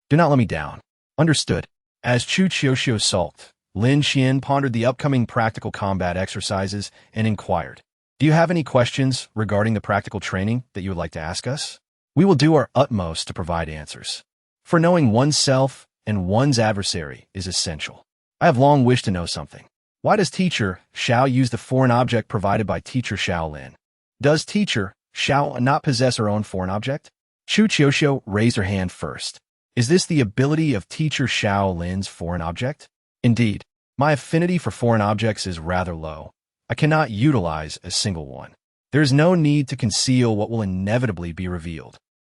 Do not let me down. Understood. As Chu Qiuxiu sulked, Lin Qian pondered the upcoming practical combat exercises and inquired, Do you have any questions regarding the practical training that you would like to ask us? We will do our utmost to provide answers. For knowing oneself and one's adversary is essential. I have long wished to know something. Why does Teacher Xiao use the foreign object provided by Teacher Shaolin? Does Teacher Xiao not possess her own foreign object? Chu Qiuxiu raised her hand first. Is this the ability of Teacher Shaolin's foreign object? Indeed, my affinity for foreign objects is rather low. I cannot utilize a single one. There is no need to conceal what will inevitably be revealed.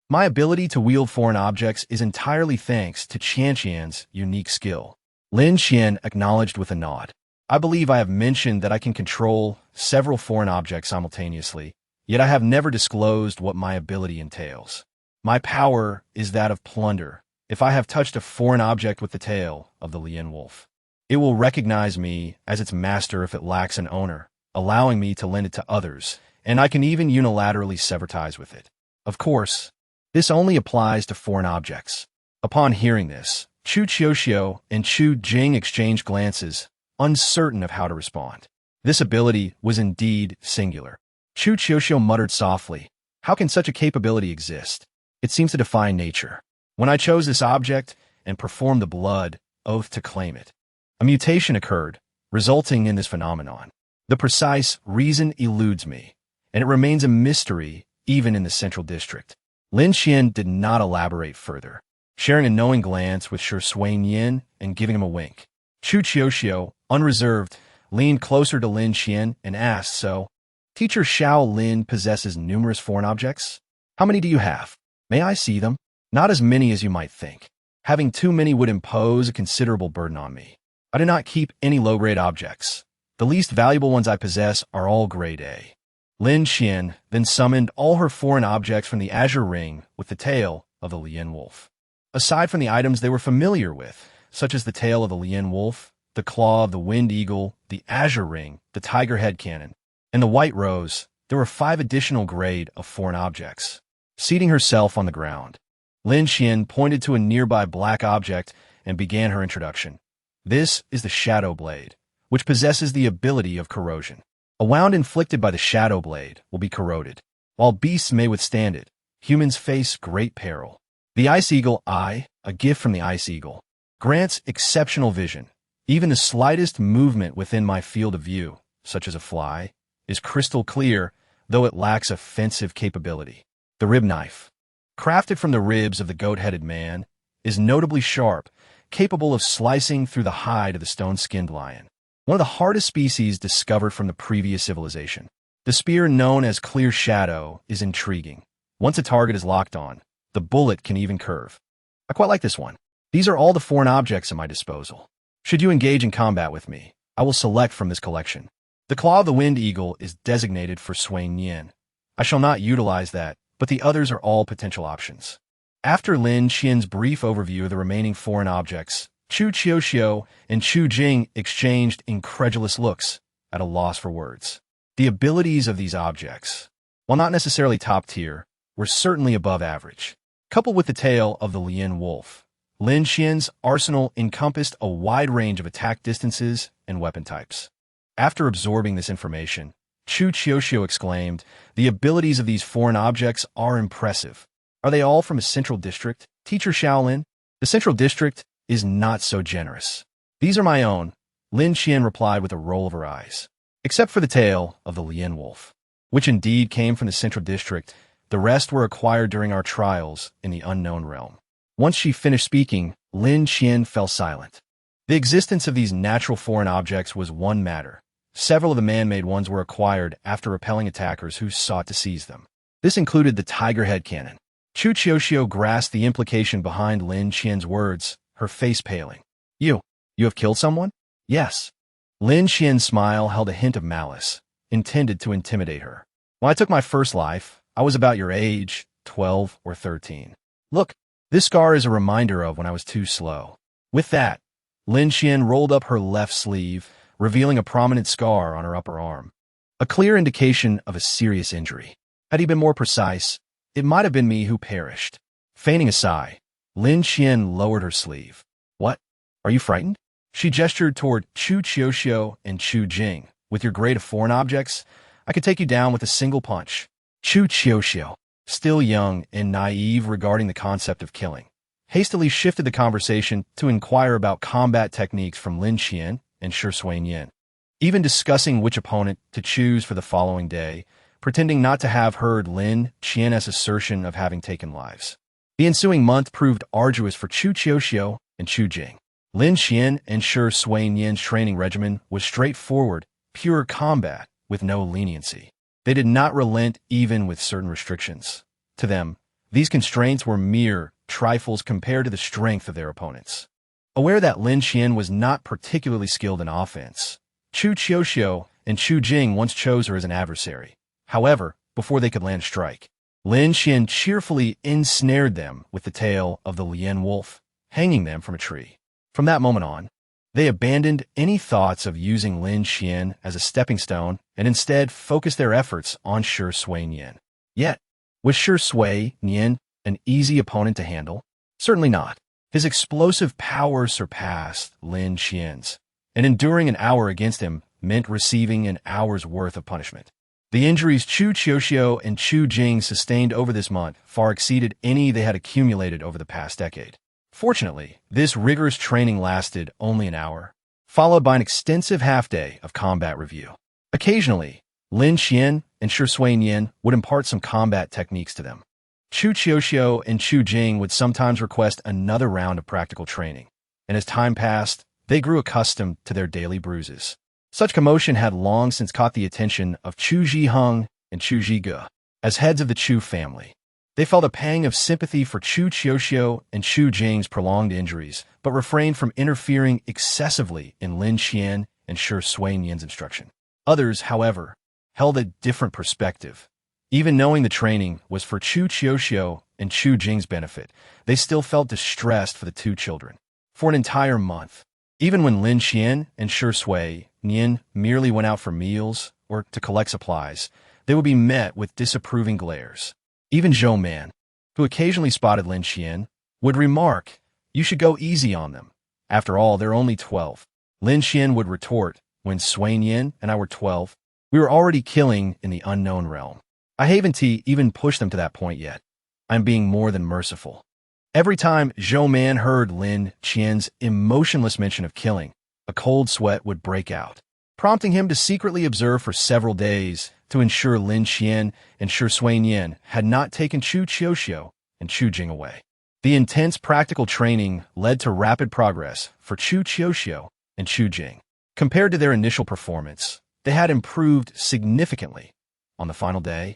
My ability to wield foreign objects is entirely thanks to Qianqian's unique skill. Lin Qian acknowledged with a nod. I believe I have mentioned that I can control several foreign objects simultaneously, yet I have never disclosed what my ability entails. My power is that of plunder. If I have touched a foreign object with the tail of the Lian wolf, it will recognize me as its master if it lacks an owner, allowing me to lend it to others, and I can even unilaterally sever ties with it. Of course, this only applies to foreign objects. Upon hearing this, Chu Qiuxiu and Chu Jing exchanged glances, uncertain of how to respond. This ability was indeed singular. Chu Qiuxiu muttered softly, How can such a capability exist? It seems to defy nature. When I chose this object and performed the blood oath to claim it, a mutation occurred, resulting in this phenomenon. The precise reason eludes me, and it remains a mystery even in the Central District. Lin Qian did not elaborate further, sharing a knowing glance with Shi Suanyin and giving him a wink. Chu Qiuxiu, unreserved, leaned closer to Lin Qian and asked, So, Teacher Shaolin possesses numerous foreign objects? How many do you have? May I see them? Not as many as you might think. Having too many would impose a considerable burden on me. I do not keep any low-grade objects. The least valuable ones I possess are all grade A. Lin Qian then summoned all her foreign objects from the azure ring with the tail of the Lian wolf. Aside from the items they were familiar with, such as the tail of the Lian wolf, the claw of the wind eagle, the azure ring, the tiger head cannon, and the white rose, there were 5 additional grade of foreign objects. Seating herself on the ground, Lin Qian pointed to a nearby black object and began her introduction. This is the Shadow Blade, which possesses the ability of corrosion. A wound inflicted by the Shadow Blade will be corroded. While beasts may withstand it, humans face great peril. The Ice Eagle Eye, a gift from the Ice Eagle, grants exceptional vision. Even the slightest movement within my field of view, such as a fly, is crystal clear, though it lacks offensive capability. The Rib Knife, crafted from the ribs of the goat-headed man, is notably sharp, capable of slicing through the hide of the stone-skinned lion, one of the hardest species discovered from the previous civilization. The spear known as Clear Shadow is intriguing. Once a target is locked on, the bullet can even curve. I quite like this one. These are all the foreign objects at my disposal. Should you engage in combat with me, I will select from this collection. The Claw of the Wind Eagle is designated for Suanyin. I shall not utilize that, but the others are all potential options. After Lin Qian's brief overview of the remaining foreign objects, Chu Qiuxiu and Chu Jing exchanged incredulous looks, at a loss for words. The abilities of these objects, while not necessarily top tier, were certainly above average. Coupled with the tail of the Lian wolf, Lin Qian's arsenal encompassed a wide range of attack distances and weapon types. After absorbing this information, Chu Qiuxiu exclaimed, "The abilities of these foreign objects are impressive. Are they all from a central district, Teacher Shaolin?" "The central district is not so generous. These are my own," Lin Qian replied with a roll of her eyes. "Except for the tail of the Lien Wolf, which indeed came from the central district, the rest were acquired during our trials in the unknown realm." Once she finished speaking, Lin Qian fell silent. The existence of these natural foreign objects was one matter. Several of the man-made ones were acquired after repelling attackers who sought to seize them. This included the tiger head cannon. Chu Qiuxiu grasped the implication behind Lin Qian's words, her face paling. You have killed someone?" "Yes." Lin Qian's smile held a hint of malice, intended to intimidate her. "When I took my first life, I was about your age, 12 or 13. Look, this scar is a reminder of when I was too slow." With that, Lin Qian rolled up her left sleeve, revealing a prominent scar on her upper arm, a clear indication of a serious injury. Had he been more precise, it might have been me who perished. Feigning a sigh, Lin Qian lowered her sleeve. "What? Are you frightened?" She gestured toward Chu Qiuxiu and Chu Jing. "With your grade of foreign objects, I could take you down with a single punch." Chu Qiuxiu, still young and naive regarding the concept of killing, hastily shifted the conversation to inquire about combat techniques from Lin Qian and Shi Suiyin, even discussing which opponent to choose for the following day, pretending not to have heard Lin Qian's assertion of having taken lives. The ensuing month proved arduous for Chu Qiuxiu and Chu Jing. Lin Qian and Shi Suiyin's training regimen was straightforward, pure combat with no leniency. They did not relent even with certain restrictions. To them, these constraints were mere trifles compared to the strength of their opponents. Aware that Lin Qian was not particularly skilled in offense, Chu Qiuxiu and Chu Jing once chose her as an adversary. However, before they could land a strike, Lin Qian cheerfully ensnared them with the tail of the Lien Wolf, hanging them from a tree. From that moment on, they abandoned any thoughts of using Lin Qian as a stepping stone and instead focused their efforts on Shi Suiyin. Yet, was Shi Suiyin an easy opponent to handle? Certainly not. His explosive power surpassed Lin Qian's, and enduring an hour against him meant receiving an hour's worth of punishment. The injuries Chu Qiuxiu and Chu Jing sustained over this month far exceeded any they had accumulated over the past decade. Fortunately, this rigorous training lasted only an hour, followed by an extensive half-day of combat review. Occasionally, Lin Qian and Shi Suiyin would impart some combat techniques to them. Chu Qiuxiu and Chu Jing would sometimes request another round of practical training, and as time passed, they grew accustomed to their daily bruises. Such commotion had long since caught the attention of Chu Zhiheng and Chu Zhige. As heads of the Chu family, they felt a pang of sympathy for Chu Qiuxiu and Chu Jing's prolonged injuries, but refrained from interfering excessively in Lin Qian and Shi Suiyin's instruction. Others, however, held a different perspective. Even knowing the training was for Chu Qiuxiu and Chu Jing's benefit, they still felt distressed for the two children. For an entire month, even when Lin Qian and Shi Suiyin merely went out for meals or to collect supplies, they would be met with disapproving glares. Even Zhou Man, who occasionally spotted Lin Qian, would remark, "You should go easy on them. After all, they're only 12. Lin Qian would retort, "When Suiyin and I were 12, we were already killing in the unknown realm. I haven't even pushed them to that point yet. I'm being more than merciful." Every time Zhou Man heard Lin Qian's emotionless mention of killing, a cold sweat would break out, prompting him to secretly observe for several days to ensure Lin Qian and Shi Suiyin had not taken Chu Qiuxiu and Chu Jing away. The intense practical training led to rapid progress for Chu Qiuxiu and Chu Jing. Compared to their initial performance, they had improved significantly. On the final day,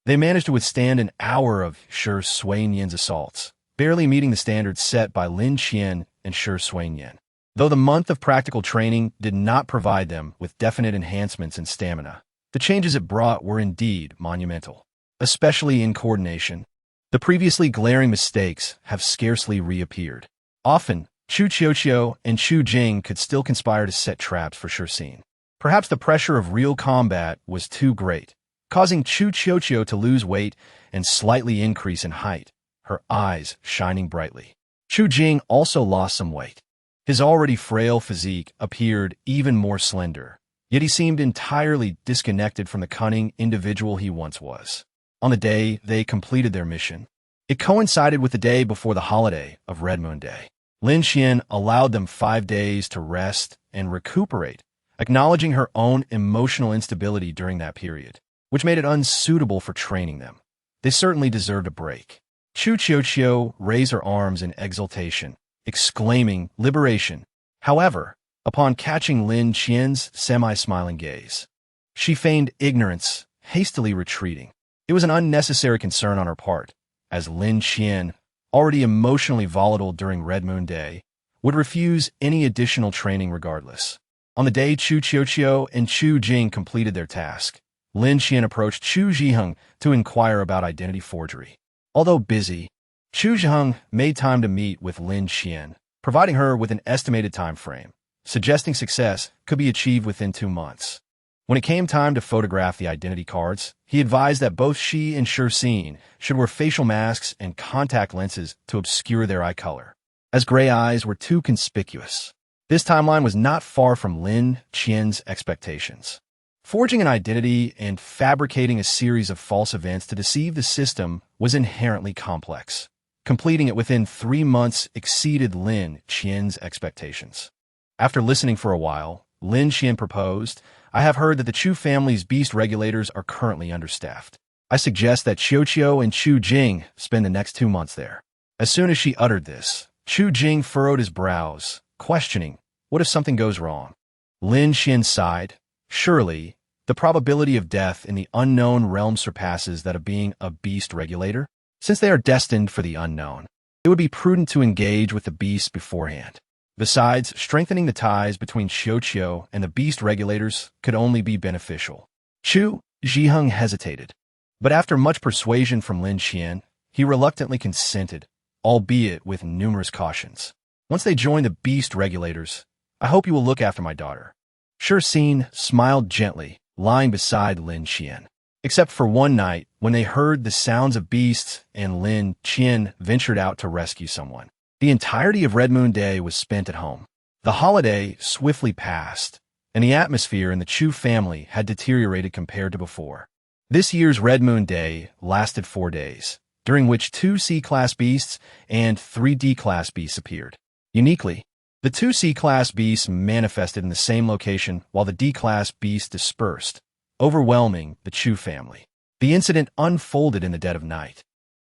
they managed to withstand an hour of Shi Suiyin's assaults, barely meeting the standards set by Lin Qian and Shi Suiyin. Though the month of practical training did not provide them with definite enhancements in stamina, the changes it brought were indeed monumental, especially in coordination. The previously glaring mistakes have scarcely reappeared. Often, Chu Qiuxiu and Chu Jing could still conspire to set traps for Shi Suiyin. Perhaps the pressure of real combat was too great, causing Chu Qiuxiu to lose weight and slightly increase in height, her eyes shining brightly. Chu Jing also lost some weight. His already frail physique appeared even more slender, yet he seemed entirely disconnected from the cunning individual he once was. On the day they completed their mission, it coincided with the day before the holiday of Red Moon Day. Lin Xian allowed them 5 days to rest and recuperate, acknowledging her own emotional instability during that period, which made it unsuitable for training them. They certainly deserved a break. Chu Qiuqiu raised her arms in exultation, exclaiming, "Liberation!" However, upon catching Lin Qian's semi-smiling gaze, she feigned ignorance, hastily retreating. It was an unnecessary concern on her part, as Lin Qian, already emotionally volatile during Red Moon Day, would refuse any additional training regardless. On the day Chu Qiuqiu and Chu Jing completed their task, Lin Qian approached Chu Zhiheng to inquire about identity forgery. Although busy, Chu Zhiheng made time to meet with Lin Qian, providing her with an estimated time frame, suggesting success could be achieved within 2 months. When it came time to photograph the identity cards, he advised that both she and Shursin should wear facial masks and contact lenses to obscure their eye color, as gray eyes were too conspicuous. This timeline was not far from Lin Qian's expectations. Forging an identity and fabricating a series of false events to deceive the system was inherently complex. Completing it within 3 months exceeded Lin Qian's expectations. After listening for a while, Lin Qian proposed, "I have heard that the Chu family's beast regulators are currently understaffed. I suggest that Qiuqiu and Chu Jing spend the next 2 months there." As soon as she uttered this, Chu Jing furrowed his brows, questioning, what if something goes wrong? Lin Qian sighed. Surely, the probability of death in the unknown realm surpasses that of being a beast regulator. Since they are destined for the unknown, it would be prudent to engage with the beasts beforehand. Besides, strengthening the ties between Qiuqiu and the beast regulators could only be beneficial. Chu Zhiheng hesitated, but after much persuasion from Lin Qian, he reluctantly consented, albeit with numerous cautions. Once they join the beast regulators, I hope you will look after my daughter. Shursin smiled gently, lying beside Lin Qian. Except for one night, when they heard the sounds of beasts and Lin Qian ventured out to rescue someone. The entirety of Red Moon Day was spent at home. The holiday swiftly passed, and the atmosphere in the Chu family had deteriorated compared to before. This year's Red Moon Day lasted 4 days, during which 2 C-class beasts and 3 D-class beasts appeared. Uniquely, the 2 C-class beasts manifested in the same location while the D-class beasts dispersed, overwhelming the Chu family. The incident unfolded in the dead of night,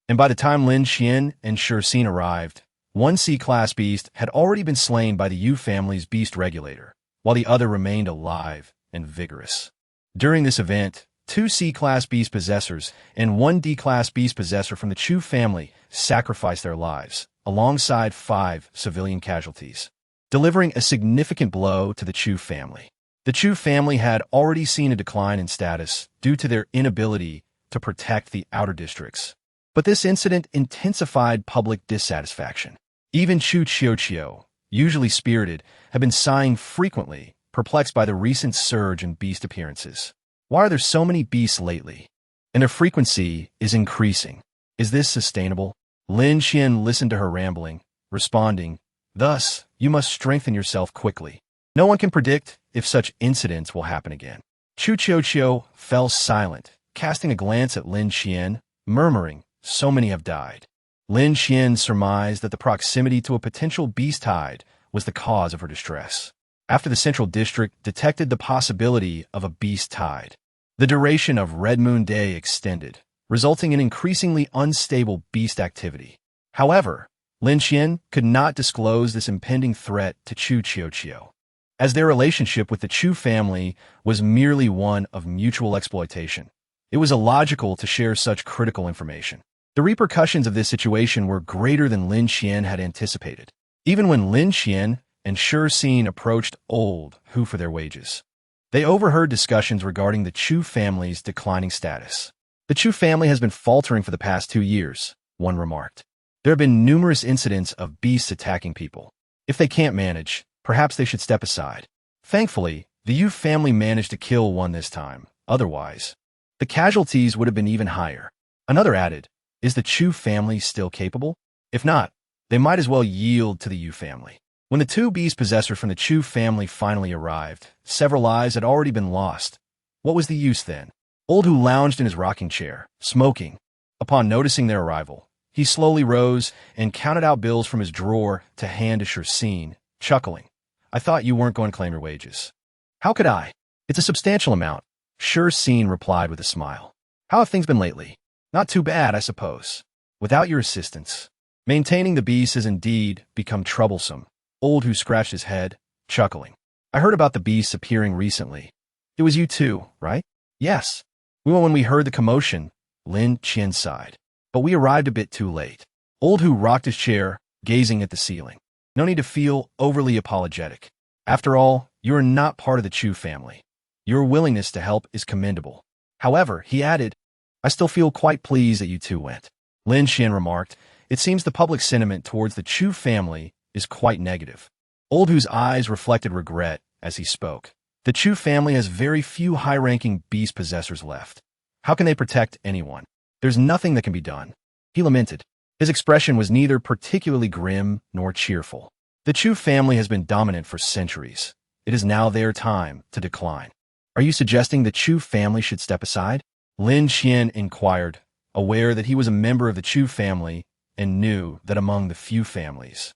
and by the time Lin Qian and Shursin arrived, 1 C-class beast had already been slain by the Yu family's beast regulator, while the other remained alive and vigorous. During this event, 2 C-class beast possessors and 1 D-class beast possessor from the Chu family sacrificed their lives, alongside 5 civilian casualties, delivering a significant blow to the Chu family. The Chu family had already seen a decline in status due to their inability to protect the outer districts, but this incident intensified public dissatisfaction. Even Chu Qiuqiu, usually spirited, had been sighing frequently, perplexed by the recent surge in beast appearances. Why are there so many beasts lately? And their frequency is increasing. Is this sustainable? Lin Qian listened to her rambling, responding, "Thus, you must strengthen yourself quickly. No one can predict if such incidents will happen again." Chu Qiuqiu fell silent, casting a glance at Lin Qian, murmuring, "So many have died." Lin Qian surmised that the proximity to a potential beast tide was the cause of her distress. After the Central District detected the possibility of a beast tide, the duration of Red Moon Day extended, resulting in increasingly unstable beast activity. However, Lin Qian could not disclose this impending threat to Chu Qiuqiu, as their relationship with the Chu family was merely one of mutual exploitation. It was illogical to share such critical information. The repercussions of this situation were greater than Lin Qian had anticipated. Even when Lin Qian and Shursin approached old Hu for their wages, they overheard discussions regarding the Chu family's declining status. "The Chu family has been faltering for the past 2 years," one remarked. "There have been numerous incidents of beasts attacking people. If they can't manage, perhaps they should step aside." Thankfully, the Yu family managed to kill one this time. Otherwise, the casualties would have been even higher. Another added, "Is the Chu family still capable? If not, They might as well yield to the Yu family. When the two beast possessors from the Chu family finally arrived, several lives had already been lost. What was the use then? Old Hu lounged in his rocking chair, smoking. Upon noticing their arrival, he slowly rose and counted out bills from his drawer to hand to Shircine, chuckling. I thought you weren't going to claim your wages. How could I? It's a substantial amount, Shircine replied with a smile. How have things been lately? Not too bad, I suppose. Without your assistance, maintaining the beast has indeed become troublesome. Old Hu scratched his head, chuckling. I heard about the beasts appearing recently. It was you too, right? Yes. We went when we heard the commotion, Lin Qian sighed. But we arrived a bit too late. Old Hu rocked his chair, gazing at the ceiling. No need to feel overly apologetic. After all, you are not part of the Chu family. Your willingness to help is commendable. However, he added, I still feel quite pleased that you two went. Lin Qian remarked, it seems the public sentiment towards the Chu family is quite negative. Old Hu's eyes reflected regret as he spoke. The Chu family has very few high-ranking beast possessors left. How can they protect anyone? There's nothing that can be done. He lamented. His expression was neither particularly grim nor cheerful. The Chu family has been dominant for centuries. It is now their time to decline. Are you suggesting the Chu family should step aside? Lin Qian inquired, aware that he was a member of the Chu family and knew that among the few families,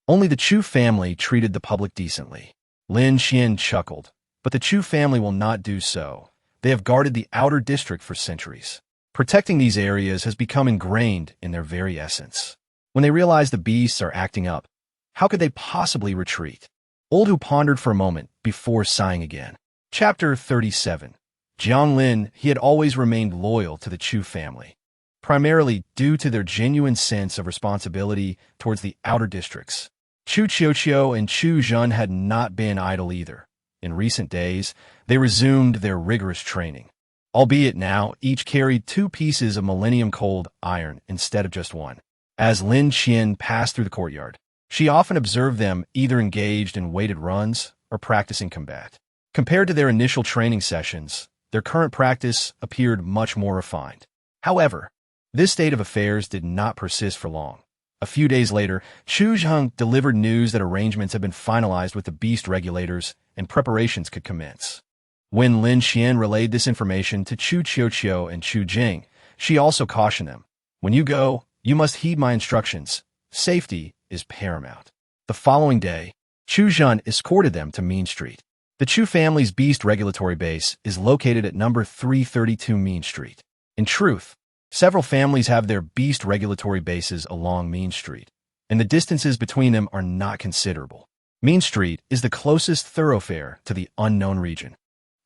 only the Chu family treated the public decently. Lin Qian chuckled, but the Chu family will not do so. They have guarded the outer district for centuries. Protecting these areas has become ingrained in their very essence. When they realize the beasts are acting up, how could they possibly retreat? Old Hu pondered for a moment before sighing again. Chapter 37. Jiang Lin, he had always remained loyal to the Chu family, primarily due to their genuine sense of responsibility towards the outer districts. Chu Qiuqiu and Chu Zhen had not been idle either. In recent days, they resumed their rigorous training. Albeit now, each carried 2 pieces of millennium-cold iron instead of just one. As Lin Qian passed through the courtyard, she often observed them either engaged in weighted runs or practicing combat. Compared to their initial training sessions, their current practice appeared much more refined. However, this state of affairs did not persist for long. A few days later, Chu Zheng delivered news that arrangements had been finalized with the beast regulators and preparations could commence. When Lin Qian relayed this information to Chu Qiuqiu and Chu Jing, she also cautioned them, when you go, you must heed my instructions. Safety is paramount. The following day, Chu Zhen escorted them to Mean Street. The Chu family's beast regulatory base is located at number 332 Mean Street. In truth, several families have their beast regulatory bases along Mean Street, and the distances between them are not considerable. Mean Street is the closest thoroughfare to the unknown region.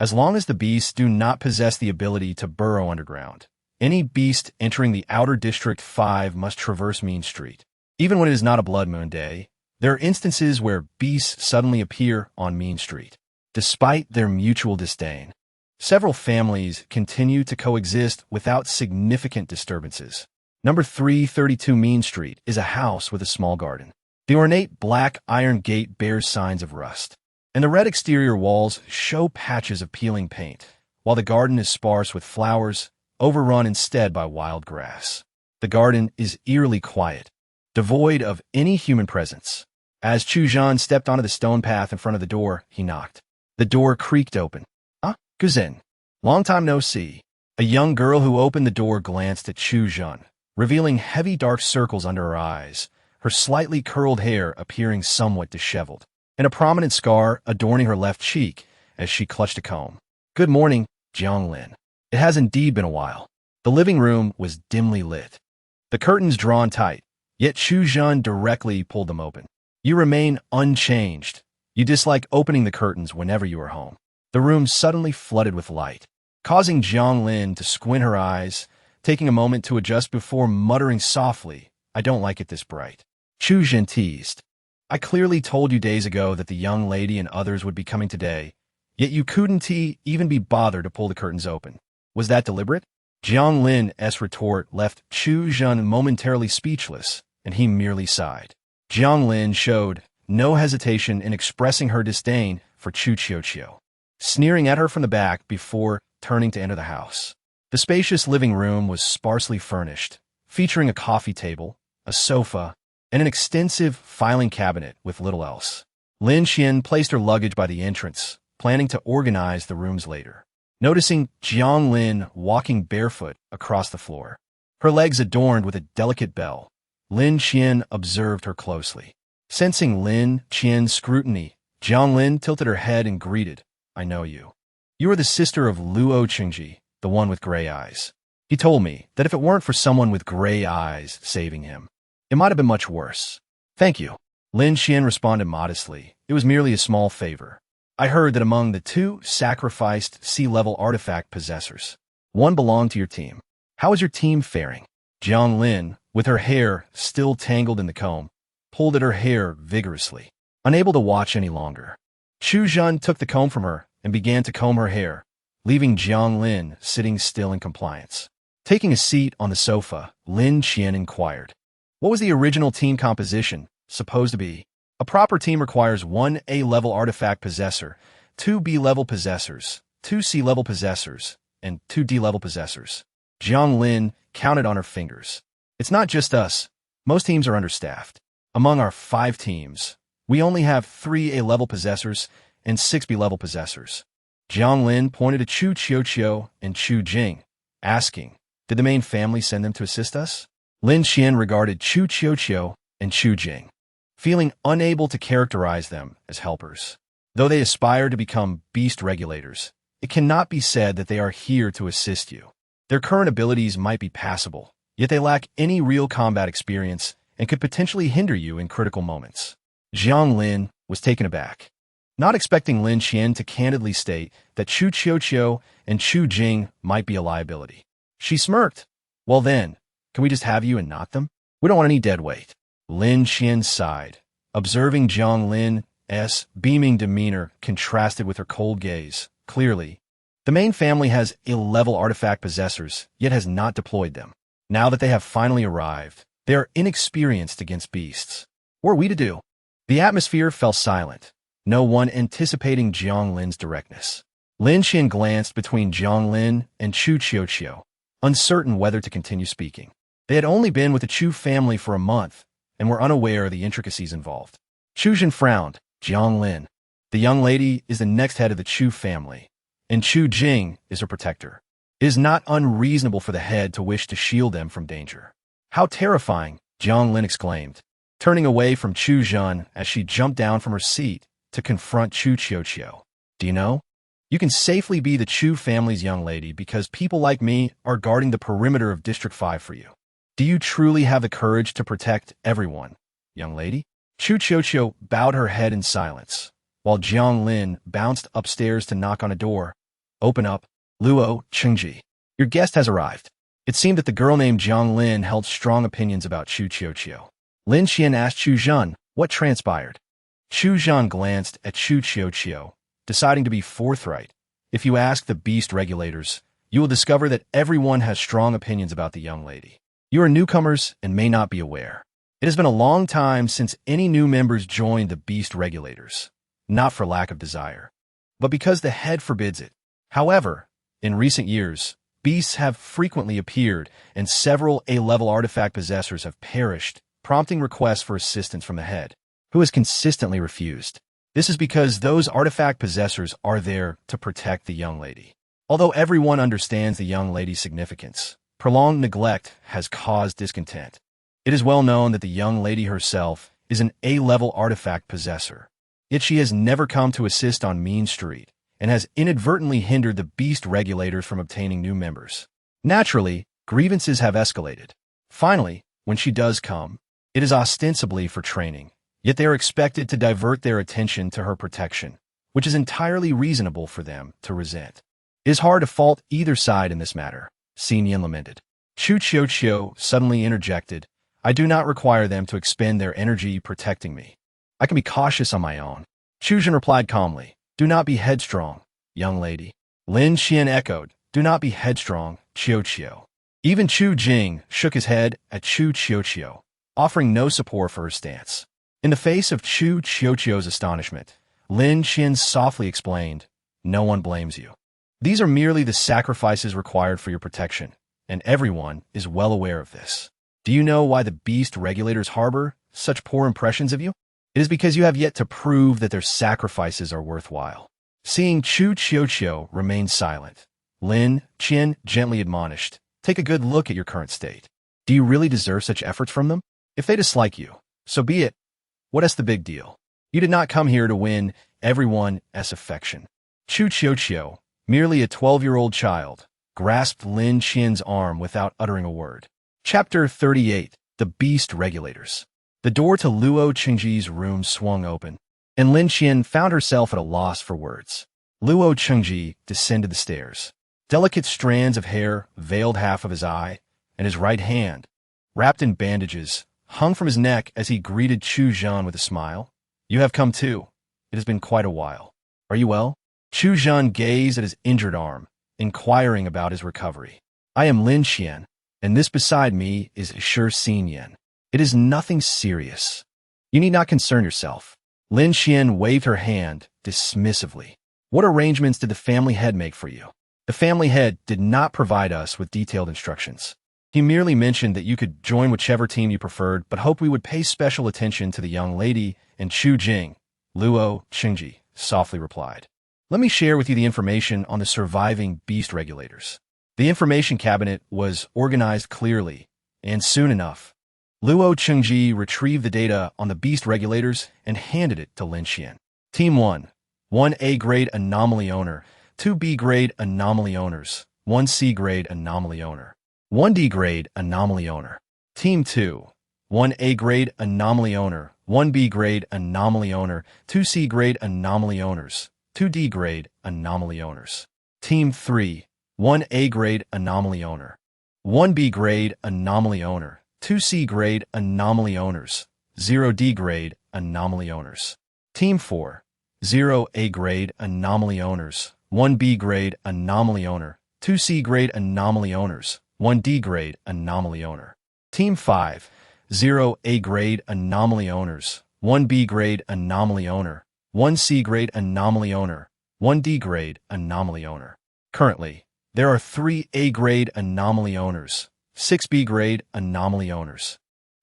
As long as the beasts do not possess the ability to burrow underground, any beast entering the outer District 5 must traverse Mean Street. Even when it is not a blood moon day, there are instances where beasts suddenly appear on Mean Street. Despite their mutual disdain, several families continue to coexist without significant disturbances. Number 332 Mean Street is a house with a small garden. The ornate black iron gate bears signs of rust, and the red exterior walls show patches of peeling paint, while the garden is sparse with flowers, overrun instead by wild grass. The garden is eerily quiet, devoid of any human presence. As Chu Zhan stepped onto the stone path in front of the door, he knocked. The door creaked open. Guzin. Long time no see. A young girl who opened the door glanced at Chu Zhan, revealing heavy dark circles under her eyes, her slightly curled hair appearing somewhat disheveled, and a prominent scar adorning her left cheek as she clutched a comb. Good morning, Jiang Lin. It has indeed been a while. The living room was dimly lit, the curtains drawn tight, yet Chu Zhan directly pulled them open. You remain unchanged. You dislike opening the curtains whenever you are home. The room suddenly flooded with light, causing Jiang Lin to squint her eyes, taking a moment to adjust before muttering softly, I don't like it this bright. Chu Zhen teased. I clearly told you days ago that the young lady and others would be coming today, yet you couldn't even be bothered to pull the curtains open. Was that deliberate? Jiang Lin's retort left Chu Zhen momentarily speechless, and he merely sighed. Jiang Lin showed no hesitation in expressing her disdain for Chu Qiuqiu, sneering at her from the back before turning to enter the house. The spacious living room was sparsely furnished, featuring a coffee table, a sofa, and an extensive filing cabinet with little else. Lin Qian placed her luggage by the entrance, planning to organize the rooms later. Noticing Jiang Lin walking barefoot across the floor, her legs adorned with a delicate bell, Lin Qian observed her closely. Sensing Lin Qian's scrutiny, Jiang Lin tilted her head and greeted, "I know you. You are the sister of Luo Qingji, the one with gray eyes. He told me that if it weren't for someone with gray eyes saving him, it might have been much worse." "Thank you." Lin Qian responded modestly. "It was merely a small favor. I heard that among the 2 sacrificed sea-level artifact possessors, one belonged to your team. How is your team faring?" Jiang Lin, with her hair still tangled in the comb, pulled at her hair vigorously, unable to watch any longer. Chu Zhen took the comb from her and began to comb her hair, leaving Jiang Lin sitting still in compliance. Taking a seat on the sofa, Lin Qian inquired, "What was the original team composition supposed to be?" "A proper team requires 1 A-level artifact possessor, 2 B-level possessors, 2 C-level possessors, and 2 D-level possessors." Jiang Lin counted on her fingers. "It's not just us. Most teams are understaffed. Among our 5 teams, we only have 3 A-level possessors and 6 B-level possessors." Jiang Lin pointed to Chu Qiuqiu and Chu Jing, asking, "Did the main family send them to assist us?" Lin Qian regarded Chu Qiuqiu and Chu Jing, feeling unable to characterize them as helpers. Though they aspire to become beast regulators, it cannot be said that they are here to assist you. Their current abilities might be passable, yet they lack any real combat experience and could potentially hinder you in critical moments. Jiang Lin was taken aback, not expecting Lin Qian to candidly state that Chu Qiuqiu and Chu Jing might be a liability. She smirked. "Well then, can we just have you and not them? We don't want any dead weight." Lin Qian sighed, observing Jiang Lin's beaming demeanor contrasted with her cold gaze. Clearly, the main family has A-level artifact possessors, yet has not deployed them. Now that they have finally arrived, they are inexperienced against beasts. What are we to do? The atmosphere fell silent, no one anticipating Jiang Lin's directness. Lin Qian glanced between Jiang Lin and Chu Qiuqiu, uncertain whether to continue speaking. They had only been with the Chu family for a month, and were unaware of the intricacies involved. Chu Zhen frowned. "Jiang Lin, the young lady is the next head of the Chu family, and Chu Jing is her protector. It is not unreasonable for the head to wish to shield them from danger." "How terrifying!" Jiang Lin exclaimed, turning away from Chu Zhen as she jumped down from her seat to confront Chu Qiuqiu. "Do you know? You can safely be the Chu family's young lady because people like me are guarding the perimeter of District 5 for you. Do you truly have the courage to protect everyone, young lady?" Chu Qiuqiu bowed her head in silence, while Jiang Lin bounced upstairs to knock on a door. "Open up, Luo Qingji. Your guest has arrived." It seemed that the girl named Jiang Lin held strong opinions about Chu Qiuqiu. Lin Qian asked Chu Zhen what transpired. Chu Zhen glanced at Chu Qiuqiu, deciding to be forthright. "If you ask the beast regulators, you will discover that everyone has strong opinions about the young lady. You are newcomers and may not be aware. It has been a long time since any new members joined the beast regulators, not for lack of desire, but because the head forbids it. However, in recent years, beasts have frequently appeared, and several A-level artifact possessors have perished, prompting requests for assistance from the head, who has consistently refused. This is because those artifact possessors are there to protect the young lady. Although everyone understands the young lady's significance, prolonged neglect has caused discontent. It is well known that the young lady herself is an A-level artifact possessor, yet she has never come to assist on Mean Street and has inadvertently hindered the beast regulators from obtaining new members. Naturally, grievances have escalated. Finally, when she does come, it is ostensibly for training, yet they are expected to divert their attention to her protection, which is entirely reasonable for them to resent. It is hard to fault either side in this matter, Xin Yin lamented. Chu Qiuqiu suddenly interjected, "I do not require them to expend their energy protecting me. I can be cautious on my own." Chu Zhen replied calmly, "Do not be headstrong, young lady." Lin Qian echoed, "Do not be headstrong, Qiuqiu." Even Chu Jing shook his head at Chu Qiuqiu, offering no support for her stance. In the face of Chu Qiuqiu's astonishment, Lin Qian softly explained, "No one blames you. These are merely the sacrifices required for your protection, and everyone is well aware of this. Do you know why the beast regulators harbor such poor impressions of you? It is because you have yet to prove that their sacrifices are worthwhile. Seeing Chu Qiuqiu remain silent, Lin Qian gently admonished, take a good look at your current state. Do you really deserve such efforts from them? If they dislike you, so be it. What is the big deal? You did not come here to win everyone's affection. Chu Qiuqiu, merely a 12-year-old child, grasped Lin Qian's arm without uttering a word. Chapter 38. The Beast Regulators. The door to Luo Chengji's room swung open, and Lin Qian found herself at a loss for words. Luo Chengji descended the stairs. Delicate strands of hair veiled half of his eye, and his right hand, wrapped in bandages, hung from his neck as he greeted Chu Zhan with a smile. You have come too. It has been quite a while. Are you well? Chu Zhan gazed at his injured arm, inquiring about his recovery. I am Lin Qian, and this beside me is Shi Xinyan. It is nothing serious. You need not concern yourself. Lin Qian waved her hand dismissively. What arrangements did the family head make for you? The family head did not provide us with detailed instructions. He merely mentioned that you could join whichever team you preferred, but hoped we would pay special attention to the young lady and Chu Jing. Luo Chengji softly replied. Let me share with you the information on the surviving beast regulators. The information cabinet was organized clearly, and soon enough, Luo Chengji retrieved the data on the beast regulators and handed it to Lin Qian. Team 1, 1 A-grade anomaly owner, 2 B-grade anomaly owners, 1 C-grade anomaly owner, 1 D-grade anomaly owner. Team 2, 1 A-grade anomaly owner, 1 B-grade anomaly owner, 2 C-grade anomaly owners, 2 D-grade anomaly owners. Team 3, 1 A-grade anomaly owner, 1 B-grade anomaly owner, 2 C-grade anomaly owners, 0 D-grade anomaly owners. Team 4, 0 A-grade anomaly owners, 1 B-grade anomaly owner, 2 C-grade anomaly owners, 1 D-grade anomaly owner. Team 5, 0 A-grade anomaly owners, 1 B-grade anomaly owner, 1 C-grade anomaly owner, 1 D-grade anomaly owner. Currently, there are 3 A-grade anomaly owners, 6 B-grade anomaly owners,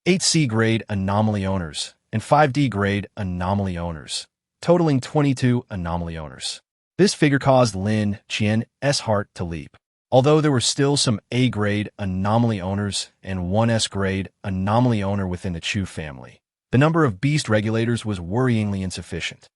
8 C-grade anomaly owners, and 5 D-grade anomaly owners, totaling 22 anomaly owners. This figure caused Lin Qian's heart to leap. Although there were still some A-grade anomaly owners and 1 S-grade anomaly owner within the Chu family, the number of beast regulators was worryingly insufficient.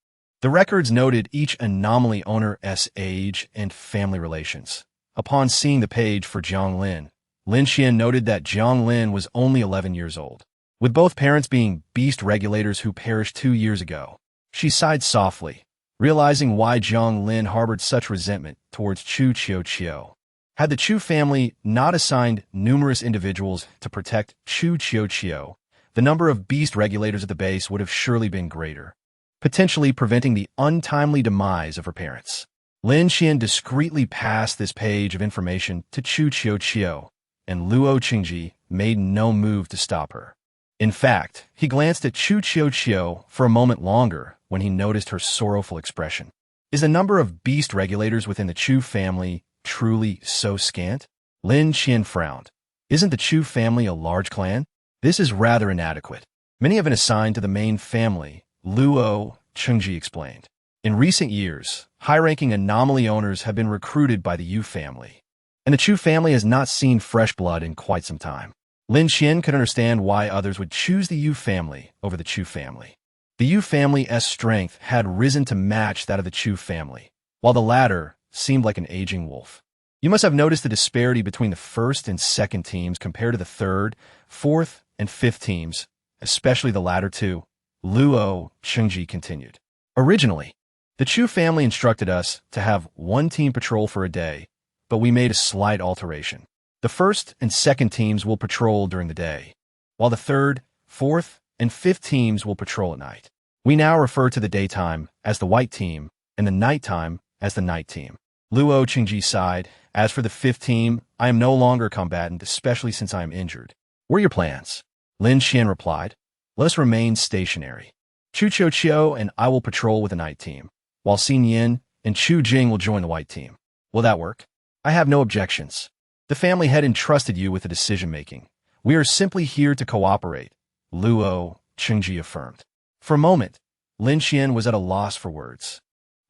The records noted each anomaly owner's age and family relations. Upon seeing the page for Jiang Lin, Lin Qian noted that Jiang Lin was only 11 years old. With both parents being beast regulators who perished 2 years ago, she sighed softly, realizing why Jiang Lin harbored such resentment towards Chu Qiuqiu. Had the Chu family not assigned numerous individuals to protect Chu Qiuqiu, the number of beast regulators at the base would have surely been greater, potentially preventing the untimely demise of her parents. Lin Qian discreetly passed this page of information to Chu Qiuqiu, and Luo Chengji made no move to stop her. In fact, he glanced at Chu Qiuqiu for a moment longer when he noticed her sorrowful expression. Is the number of beast regulators within the Chu family truly so scant? Lin Qian frowned. Isn't the Chu family a large clan? This is rather inadequate. Many have been assigned to the main family, Luo Chengji explained. In recent years, high-ranking anomaly owners have been recruited by the Yu family, and the Chu family has not seen fresh blood in quite some time. Lin Qian could understand why others would choose the Yu family over the Chu family. The Yu family's strength had risen to match that of the Chu family, while the latter seemed like an aging wolf. You must have noticed the disparity between the first and second teams compared to the third, fourth, and fifth teams, especially the latter two, Luo Chengji continued. Originally, the Chu family instructed us to have 1 team patrol for a day, but we made a slight alteration. The first and second teams will patrol during the day, while the third, fourth, and fifth teams will patrol at night. We now refer to the daytime as the white team and the nighttime as the night team. Luo Chengji sighed. As for the fifth team, I am no longer a combatant, especially since I am injured. What are your plans? Lin Qian replied. Let us remain stationary. Chu Qiuqiu and I will patrol with the night team, while Xin Yin and Chu Jing will join the white team. Will that work? I have no objections. The family head entrusted you with the decision-making. We are simply here to cooperate, Luo Chengji affirmed. For a moment, Lin Qian was at a loss for words.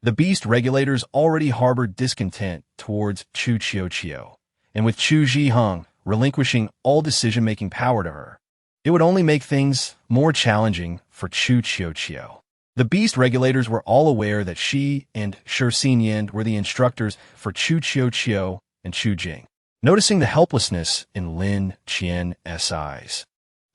The beast regulators already harbored discontent towards Chu Qiuqiu, and with Chu Zhiheng relinquishing all decision-making power to her, it would only make things more challenging for Chu Qiuqiu. The beast regulators were all aware that she and Shi Xinyan were the instructors for Chu Qiuqiu and Chu Jing. Noticing the helplessness in Lin Qian's eyes,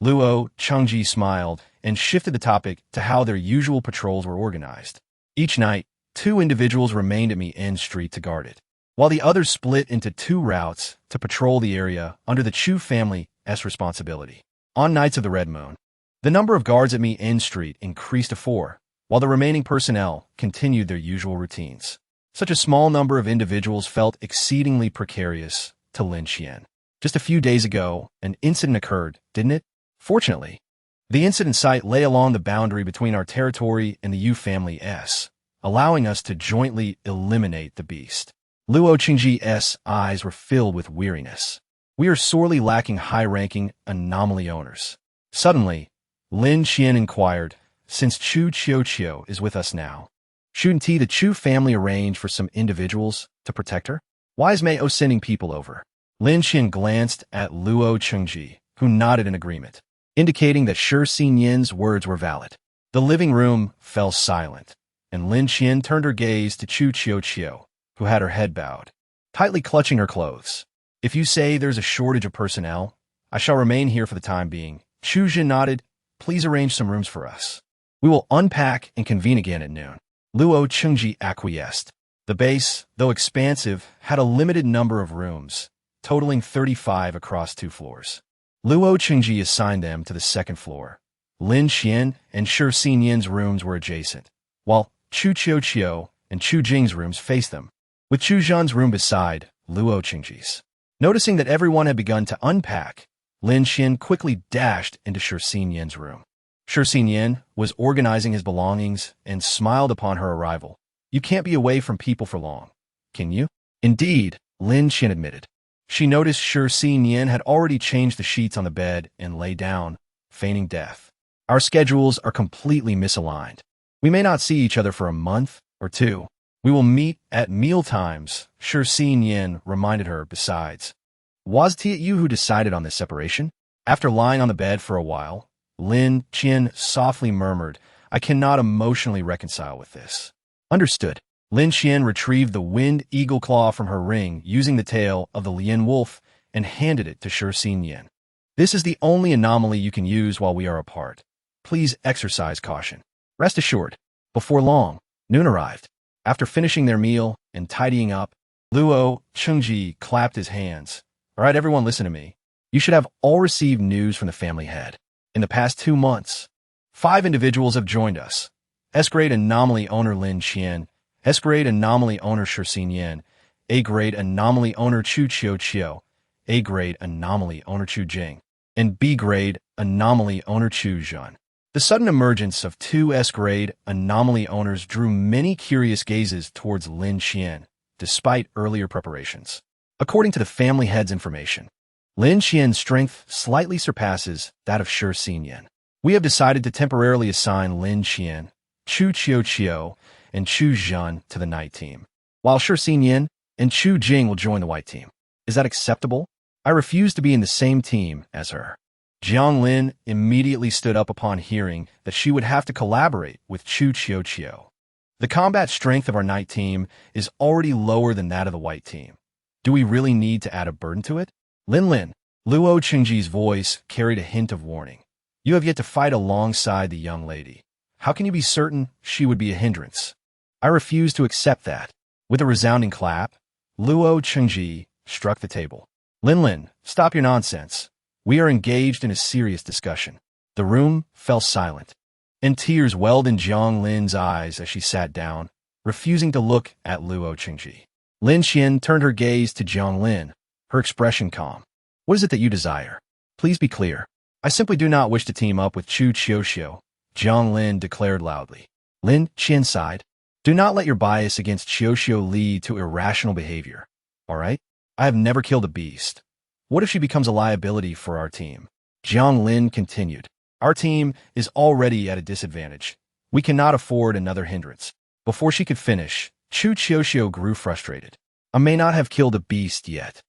Luo Chengji smiled and shifted the topic to how their usual patrols were organized. Each night, 2 individuals remained at Min Street to guard it, while the others split into 2 routes to patrol the area under the Chu family's responsibility. On nights of the Red Moon, the number of guards at Min Street increased to 4, while the remaining personnel continued their usual routines. Such a small number of individuals felt exceedingly precarious to Lin Qian. Just a few days ago, an incident occurred, didn't it? Fortunately, the incident site lay along the boundary between our territory and the Yu family's, allowing us to jointly eliminate the beast. Luo Chengji's eyes were filled with weariness. We are sorely lacking high-ranking anomaly owners. Suddenly, Lin Qian inquired, since Chu Qiuqiu is with us now, shouldn't the Chu family arrange for some individuals to protect her? Why is Mei sending people over? Lin Qian glanced at Luo Chengji, who nodded in agreement, indicating that Shi Xinyan's words were valid. The living room fell silent, and Lin Qian turned her gaze to Chu Qiuqiu, who had her head bowed, tightly clutching her clothes. If you say there's a shortage of personnel, I shall remain here for the time being. Chu Jin nodded. Please arrange some rooms for us. We will unpack and convene again at noon. Luo Chengji acquiesced. The base, though expansive, had a limited number of rooms, totaling 35 across 2 floors. Luo Chengji assigned them to the 2nd floor. Lin Qian and Shi Xinyan's rooms were adjacent, while Chu Qiuqiu and Chu Jing's rooms faced them, with Chu Zhan's room beside Luo Chengji's. Noticing that everyone had begun to unpack, Lin Qian quickly dashed into Shi Xinyan's room. Shi Xinyan was organizing his belongings and smiled upon her arrival. You can't be away from people for long, can you? Indeed, Lin Qian admitted. She noticed Shi Xinyan had already changed the sheets on the bed and lay down, feigning death. Our schedules are completely misaligned. We may not see each other for a month or 2. We will meet at meal times, Shi Xinyan reminded her. Besides, was it you who decided on this separation? After lying on the bed for a while, Lin Qian softly murmured, I cannot emotionally reconcile with this. Understood. Lin Qian retrieved the winged eagle claw from her ring using the tail of the Lian wolf and handed it to Shi Xinyan. This is the only anomaly you can use while we are apart. Please exercise caution. Rest assured. Before long, noon arrived. After finishing their meal and tidying up, Luo Chengji clapped his hands. All right, everyone, listen to me. You should have all received news from the family head. In the past 2 months, 5 individuals have joined us. S-grade anomaly owner Lin Qian, S-grade anomaly owner Shi Xinyan, A-grade anomaly owner Chu Qiuqiu, A-grade anomaly owner Chu Jing, and B-grade anomaly owner Chu Zhan. The sudden emergence of 2 S-grade anomaly owners drew many curious gazes towards Lin Qian, despite earlier preparations. According to the family head's information, Lin Qian's strength slightly surpasses that of Shi Xinyan. We have decided to temporarily assign Lin Qian, Chu Qiuqiu, and Chu Zhan to the night team, while Shi Xinyan and Chu Jing will join the white team. Is that acceptable? I refuse to be in the same team as her. Jiang Lin immediately stood up upon hearing that she would have to collaborate with Chu Qiuqiu. The combat strength of our night team is already lower than that of the white team. Do we really need to add a burden to it? Lin, Luo Chengji's voice carried a hint of warning. You have yet to fight alongside the young lady. How can you be certain she would be a hindrance? I refuse to accept that. With a resounding clap, Luo Chengji struck the table. Lin, stop your nonsense. We are engaged in a serious discussion. The room fell silent, and tears welled in Jiang Lin's eyes as she sat down, refusing to look at Luo Chengji. Lin Qian turned her gaze to Jiang Lin, her expression calm. What is it that you desire? Please be clear. I simply do not wish to team up with Chu Qiuqiu, Jiang Lin declared loudly. Lin Qian sighed. Do not let your bias against Qiuqiu lead to irrational behavior. All right? I have never killed a beast. What if she becomes a liability for our team? Jiang Lin continued. Our team is already at a disadvantage. We cannot afford another hindrance. Before she could finish, Chu Qiuxiu grew frustrated. I may not have killed a beast yet,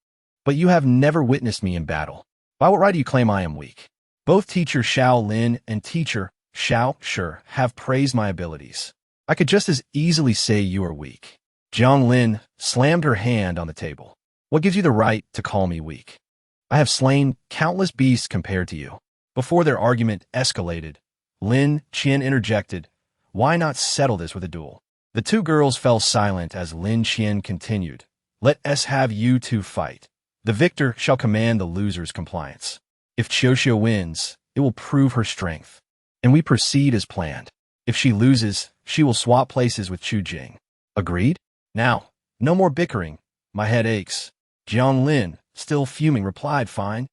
but you have never witnessed me in battle. By what right do you claim I am weak? Both teacher Xiao Lin and teacher Xiao Shi have praised my abilities. I could just as easily say you are weak. Jiang Lin slammed her hand on the table. What gives you the right to call me weak? I have slain countless beasts compared to you. Before their argument escalated, Lin Qian interjected, why not settle this with a duel? The two girls fell silent as Lin Qian continued, let us have you two fight. The victor shall command the loser's compliance. If Qiuxiu wins, it will prove her strength, and we proceed as planned. If she loses, she will swap places with Chu Jing. Agreed? Now, no more bickering. My head aches. Jiang Lin, still fuming, replied, fine.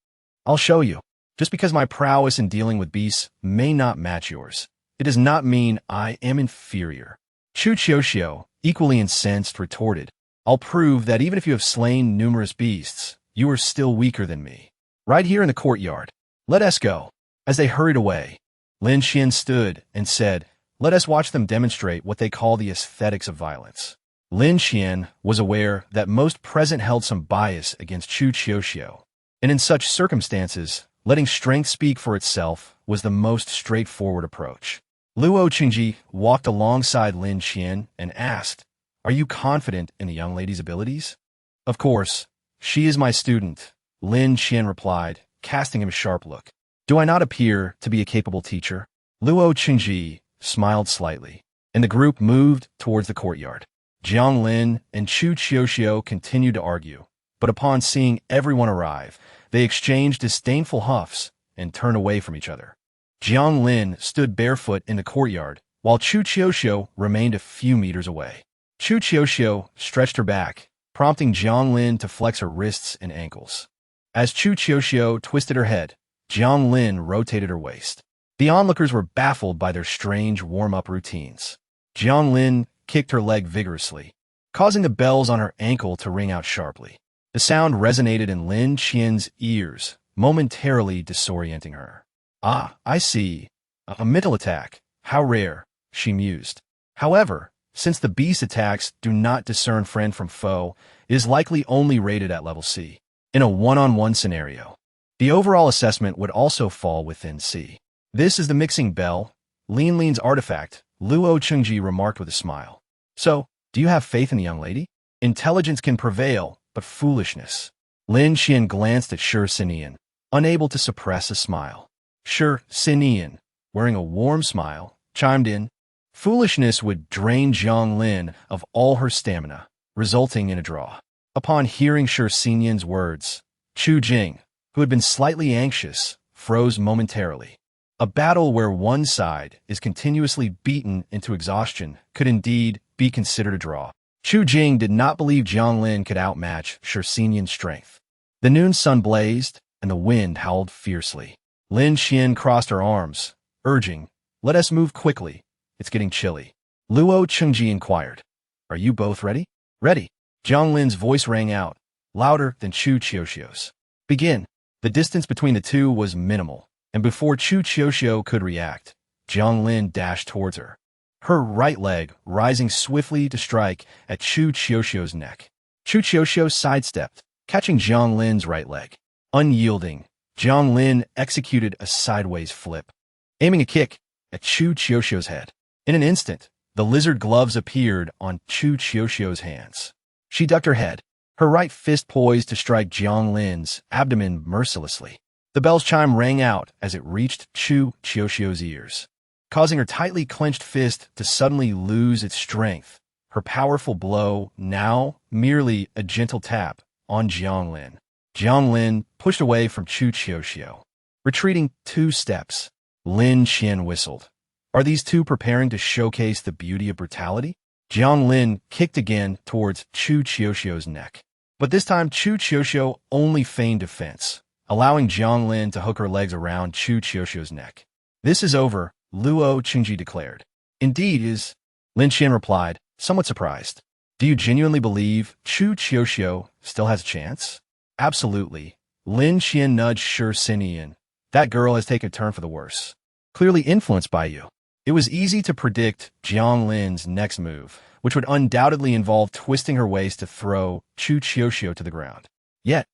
I'll show you. Just because my prowess in dealing with beasts may not match yours, it does not mean I am inferior. Chu Qiuxiu, equally incensed, retorted, I'll prove that even if you have slain numerous beasts, you are still weaker than me. Right here in the courtyard. Let us go. As they hurried away, Lin Qian stood and said, let us watch them demonstrate what they call the aesthetics of violence. Lin Qian was aware that most present held some bias against Chu Qiuxiu, and in such circumstances, letting strength speak for itself was the most straightforward approach. Luo Qingji walked alongside Lin Qian and asked, are you confident in the young lady's abilities? Of course. She is my student, Lin Qian replied, casting him a sharp look. Do I not appear to be a capable teacher? Luo Qingji smiled slightly, and the group moved towards the courtyard. Jiang Lin and Chu Qiuxiu continued to argue, but upon seeing everyone arrive, they exchanged disdainful huffs and turned away from each other. Jiang Lin stood barefoot in the courtyard, while Chu Qiuxiu remained a few meters away. Chu Qiuxiu stretched her back, prompting Jiang Lin to flex her wrists and ankles. As Chu Qiuxiu twisted her head, Jiang Lin rotated her waist. The onlookers were baffled by their strange warm-up routines. Jiang Lin kicked her leg vigorously, causing the bells on her ankle to ring out sharply. The sound resonated in Lin Qian's ears, momentarily disorienting her. Ah, I see. A mental attack. How rare, she mused. However, since the beast attacks do not discern friend from foe, it is likely only rated at level C. In a one-on-one scenario, the overall assessment would also fall within C. This is the mixing bell, Lin Lin's artifact, Luo Qingji remarked with a smile. So, do you have faith in the young lady? Intelligence can prevail, but foolishness. Lin Qian glanced at Shi Sinian, unable to suppress a smile. Shi Sinian, wearing a warm smile, chimed in, foolishness would drain Jiang Lin of all her stamina, resulting in a draw. Upon hearing Shi Sinian's words, Chu Jing, who had been slightly anxious, froze momentarily. A battle where one side is continuously beaten into exhaustion could indeed be considered a draw. Chu Jing did not believe Jiang Lin could outmatch Shi Sinian's strength. The noon sun blazed, and the wind howled fiercely. Lin Qian crossed her arms, urging, let us move quickly. It's getting chilly. Luo Qingji inquired, are you both ready? Ready. Jiang Lin's voice rang out, louder than Chu Qiuxiu's. Begin. The distance between the two was minimal, and before Chu Qiuxiu could react, Jiang Lin dashed towards her, her right leg rising swiftly to strike at Chu Qiuxiu's neck. Chu Qiuxiu sidestepped, catching Jiang Lin's right leg. Unyielding, Jiang Lin executed a sideways flip, aiming a kick at Chu Qiuxiu's head. In an instant, the lizard gloves appeared on Chu Qiuxiu's hands. She ducked her head, her right fist poised to strike Jiang Lin's abdomen mercilessly. The bell's chime rang out as it reached Chu Qiuxiu's ears, causing her tightly clenched fist to suddenly lose its strength. Her powerful blow, now merely a gentle tap, on Jiang Lin. Jiang Lin pushed away from Chu Qiuxiu, retreating 2 steps. Lin Qian whistled. Are these two preparing to showcase the beauty of brutality? Jiang Lin kicked again towards Chu Qiuxiu's neck. But this time Chu Qiuxiu only feigned defense, allowing Jiang Lin to hook her legs around Chu Qiuxiu's neck. This is over, Luo Qingji declared. Indeed is, Lin Qian replied, somewhat surprised. Do you genuinely believe Chu Qiuxiu still has a chance? Absolutely. Lin Qian nudged Shi Sinian. That girl has taken a turn for the worse. clearly influenced by you. It was easy to predict Jiang Lin's next move, which would undoubtedly involve twisting her waist to throw Chu Qiuxiu to the ground. Yet,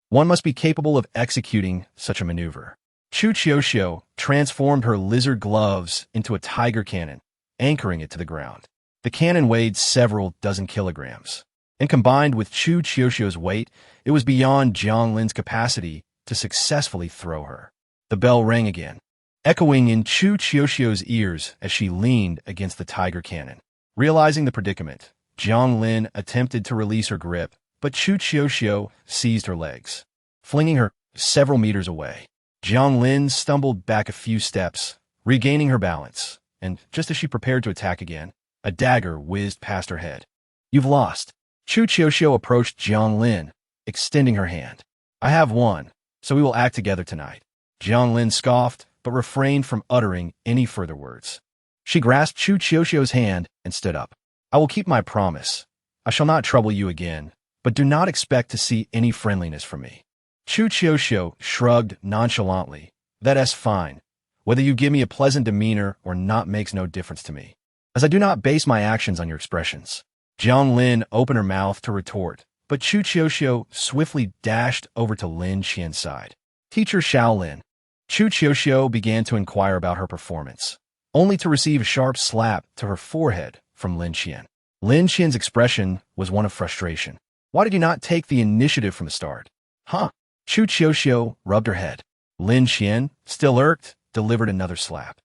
one must be capable of executing such a maneuver. Chu Qiuxiu transformed her lizard gloves into a tiger cannon, anchoring it to the ground. The cannon weighed several dozen kilograms, and combined with Chu Qiuxiu's weight, it was beyond Jiang Lin's capacity to successfully throw her. The bell rang again, echoing in Chu Qiuxiu's ears as she leaned against the tiger cannon. Realizing the predicament, Jiang Lin attempted to release her grip, but Chu Qiuxiu seized her legs, flinging her several meters away. Jiang Lin stumbled back a few steps, regaining her balance, and just as she prepared to attack again, a dagger whizzed past her head. You've lost. Chu Qiuxiu approached Jiang Lin, extending her hand. I have won, so we will act together tonight. Jiang Lin scoffed, but refrained from uttering any further words. She grasped Chu Qiuxiu's hand and stood up. I will keep my promise. I shall not trouble you again, but do not expect to see any friendliness from me. Chu Qiuxiu shrugged nonchalantly. That's fine. Whether you give me a pleasant demeanor or not makes no difference to me, as I do not base my actions on your expressions. Jiang Lin opened her mouth to retort, but Chu Qiuxiu swiftly dashed over to Lin Qian's side. Teacher Shaolin. Chu Qiuxiu began to inquire about her performance, only to receive a sharp slap to her forehead from Lin Qian. Lin Qian's expression was one of frustration. Why did you not take the initiative from the start? Huh? Chu Qiuxiu rubbed her head. Lin Qian, still irked, delivered another slap.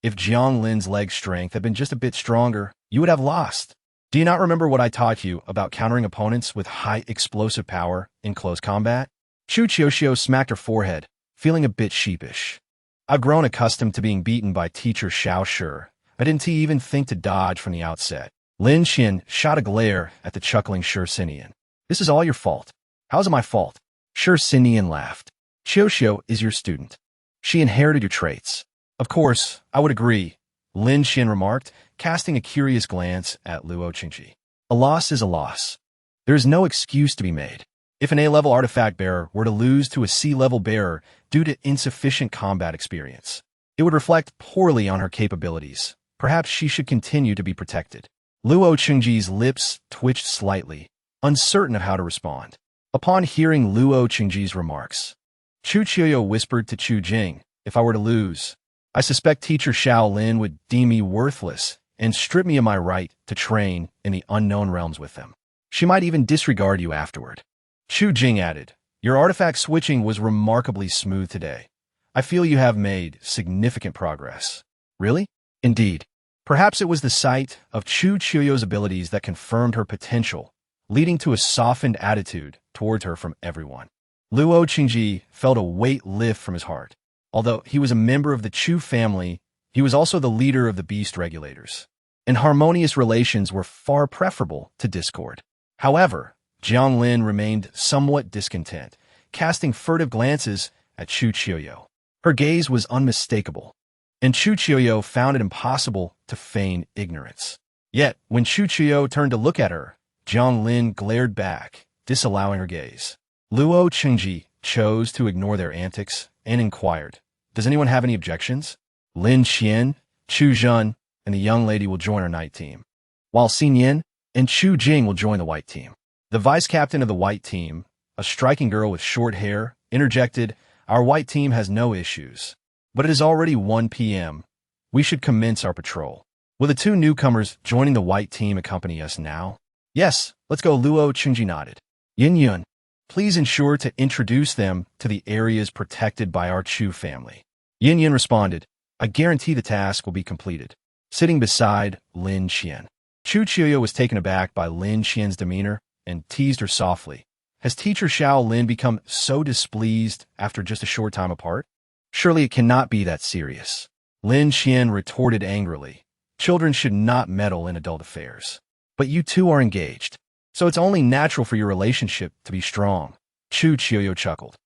If Jiang Lin's leg strength had been just a bit stronger, you would have lost. Do you not remember what I taught you about countering opponents with high explosive power in close combat? Chu Qiuxiu smacked her forehead, feeling a bit sheepish. I've grown accustomed to being beaten by teacher Xiao Shi. I didn't even think to dodge from the outset. Lin Qian shot a glare at the chuckling Shi Xinian. This is all your fault. How is it my fault? Shi Xinian laughed. Qiuxiu is your student. She inherited your traits. Of course, I would agree, Lin Qian remarked, casting a curious glance at Luo Qingji. A loss is a loss. There is no excuse to be made. If an A-level artifact bearer were to lose to a C-level bearer due to insufficient combat experience, it would reflect poorly on her capabilities. Perhaps she should continue to be protected. Luo Qingji's lips twitched slightly, uncertain of how to respond. Upon hearing Luo Qingji's remarks, Chu Qiuxiu whispered to Chu Jing, if I were to lose, I suspect teacher Shaolin would deem me worthless and strip me of my right to train in the unknown realms with them. She might even disregard you afterward. Chu Jing added, your artifact switching was remarkably smooth today. I feel you have made significant progress. Really? Indeed. Perhaps it was the sight of Chu Qiuxiu's abilities that confirmed her potential, leading to a softened attitude towards her from everyone. Luo Qingji felt a weight lift from his heart. Although he was a member of the Chu family, he was also the leader of the beast regulators, and harmonious relations were far preferable to discord. However, Jiang Lin remained somewhat discontent, casting furtive glances at Chu Qiuxiu. Her gaze was unmistakable, and Chu Qiuxiu found it impossible to feign ignorance. Yet, when Chu Qiuxiu turned to look at her, Jiang Lin glared back, disallowing her gaze. Luo Qingji chose to ignore their antics and inquired, does anyone have any objections? Lin Qian, Chu Zhen, and the young lady will join our night team, while Xin Yin and Chu Jing will join the white team. The vice captain of the white team, a striking girl with short hair, interjected, our white team has no issues, but it is already 1 p.m. We should commence our patrol. Will the two newcomers joining the white team accompany us now? Yes, let's go, Luo Qingji nodded. Yin Yun, please ensure to introduce them to the areas protected by our Chu family. Yin Yin responded, I guarantee the task will be completed. Sitting beside Lin Qian, Chu Qiuxiu was taken aback by Lin Qian's demeanor and teased her softly. Has teacher Shaolin become so displeased after just a short time apart? Surely it cannot be that serious. Lin Qian retorted angrily. Children should not meddle in adult affairs. But you two are engaged, so it's only natural for your relationship to be strong. Chu Qiuxiu chuckled.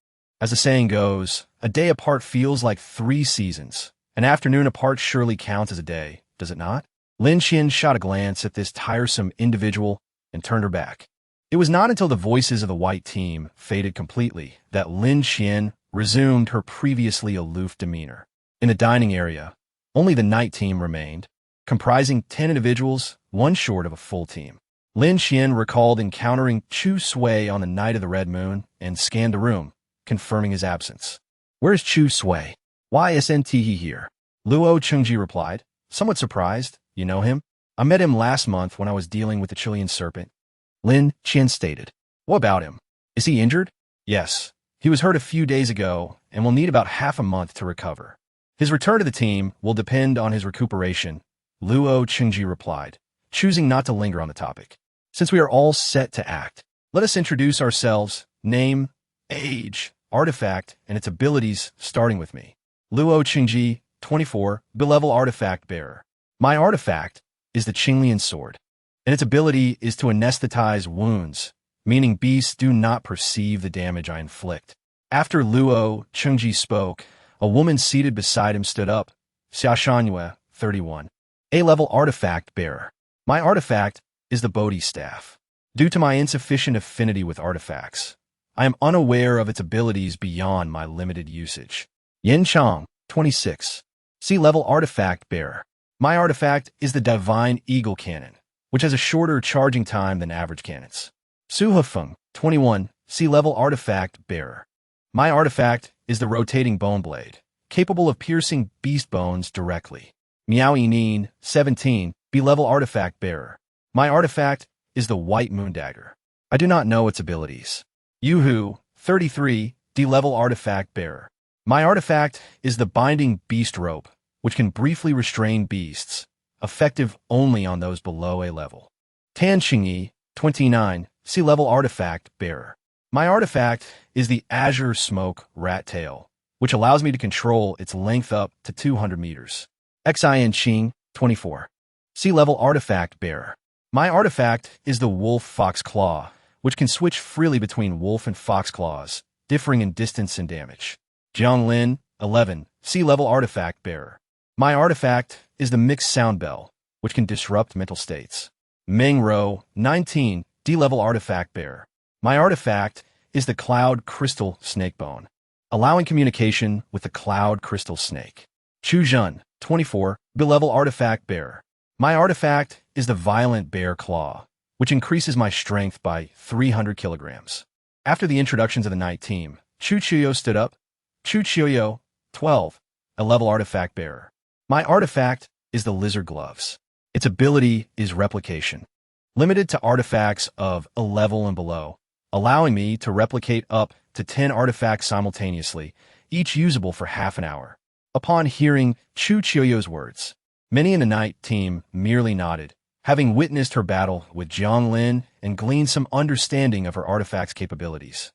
As the saying goes, a day apart feels like 3 seasons. An afternoon apart surely counts as a day, does it not? Lin Qian shot a glance at this tiresome individual and turned her back. It was not until the voices of the white team faded completely that Lin Qian resumed her previously aloof demeanor. In the dining area, Only the night team remained, comprising 10 individuals, one short of a full team. Lin Xian recalled encountering Chu Sui on the night of the red moon and scanned the room, confirming his absence. "Where's Chu Sui? Why isn't he here?" Luo Chengji replied, somewhat surprised. "You know him? I met him last month when I was dealing with the Chilean serpent." Lin Qian stated. "What about him? Is he injured?" "Yes. He was hurt a few days ago and will need about half a month to recover. His return to the team will depend on his recuperation," Luo Chengji replied, choosing not to linger on the topic. "Since we are all set to act, let us introduce ourselves, name, age, artifact, and its abilities, starting with me. Luo Chengji, 24, B-level artifact bearer. My artifact is the Qinglian sword, and its ability is to anesthetize wounds, meaning beasts do not perceive the damage I inflict." After Luo Chengji spoke, a woman seated beside him stood up. Xia Shangyue, 31. A-level artifact bearer. My artifact is the Bodhi staff. Due to my insufficient affinity with artifacts, I am unaware of its abilities beyond my limited usage. Yin Chang, 26. C-level artifact bearer. My artifact is the Divine Eagle Cannon, which has a shorter charging time than average cannons. Su Hefeng, 21, C-level artifact bearer. My artifact is the Rotating Bone Blade, capable of piercing beast bones directly. Miao Yinin, 17, B-level artifact bearer. My artifact is the White Moon Dagger. I do not know its abilities. Yuhu, 33, D-level artifact bearer. My artifact is the Binding Beast Rope, which can briefly restrain beasts, effective only on those below a level. Tan Qingyi, 29, C-level artifact bearer. My artifact is the Azure Smoke Rat Tail, which allows me to control its length up to 200 meters. Xin Qing, 24. C-level artifact bearer. My artifact is the Wolf Fox Claw, which can switch freely between wolf and fox claws, differing in distance and damage. Jiang Lin, 11, C-level artifact bearer. My artifact is the Mixed Sound Bell, which can disrupt mental states. Meng Ro, 19, D-level artifact bearer. My artifact is the Cloud Crystal Snakebone, allowing communication with the Cloud Crystal Snake. Chu Zhen, 24, B-level artifact bearer. My artifact is the Violent Bear Claw, which increases my strength by 300 kilograms. After the introductions of the night team, Chu Chuyo stood up. Chu Chuyo, 12, a level artifact bearer. My artifact is the Lizard Gloves. Its ability is replication, limited to artifacts of a level and below, allowing me to replicate up to 10 artifacts simultaneously, each usable for half an hour. Upon hearing Chu Chuyo's words, many in the night team merely nodded, having witnessed her battle with Jiang Lin and gleaned some understanding of her artifact's capabilities.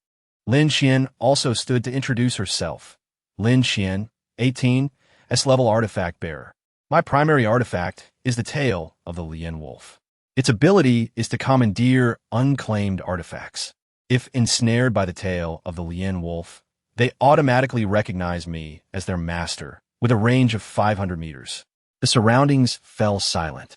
Lin Xian also stood to introduce herself. Lin Xian, 18, S-level artifact bearer. My primary artifact is the tail of the Lian Wolf. Its ability is to commandeer unclaimed artifacts. If ensnared by the tail of the Lian Wolf, they automatically recognize me as their master with a range of 500 meters. The surroundings fell silent,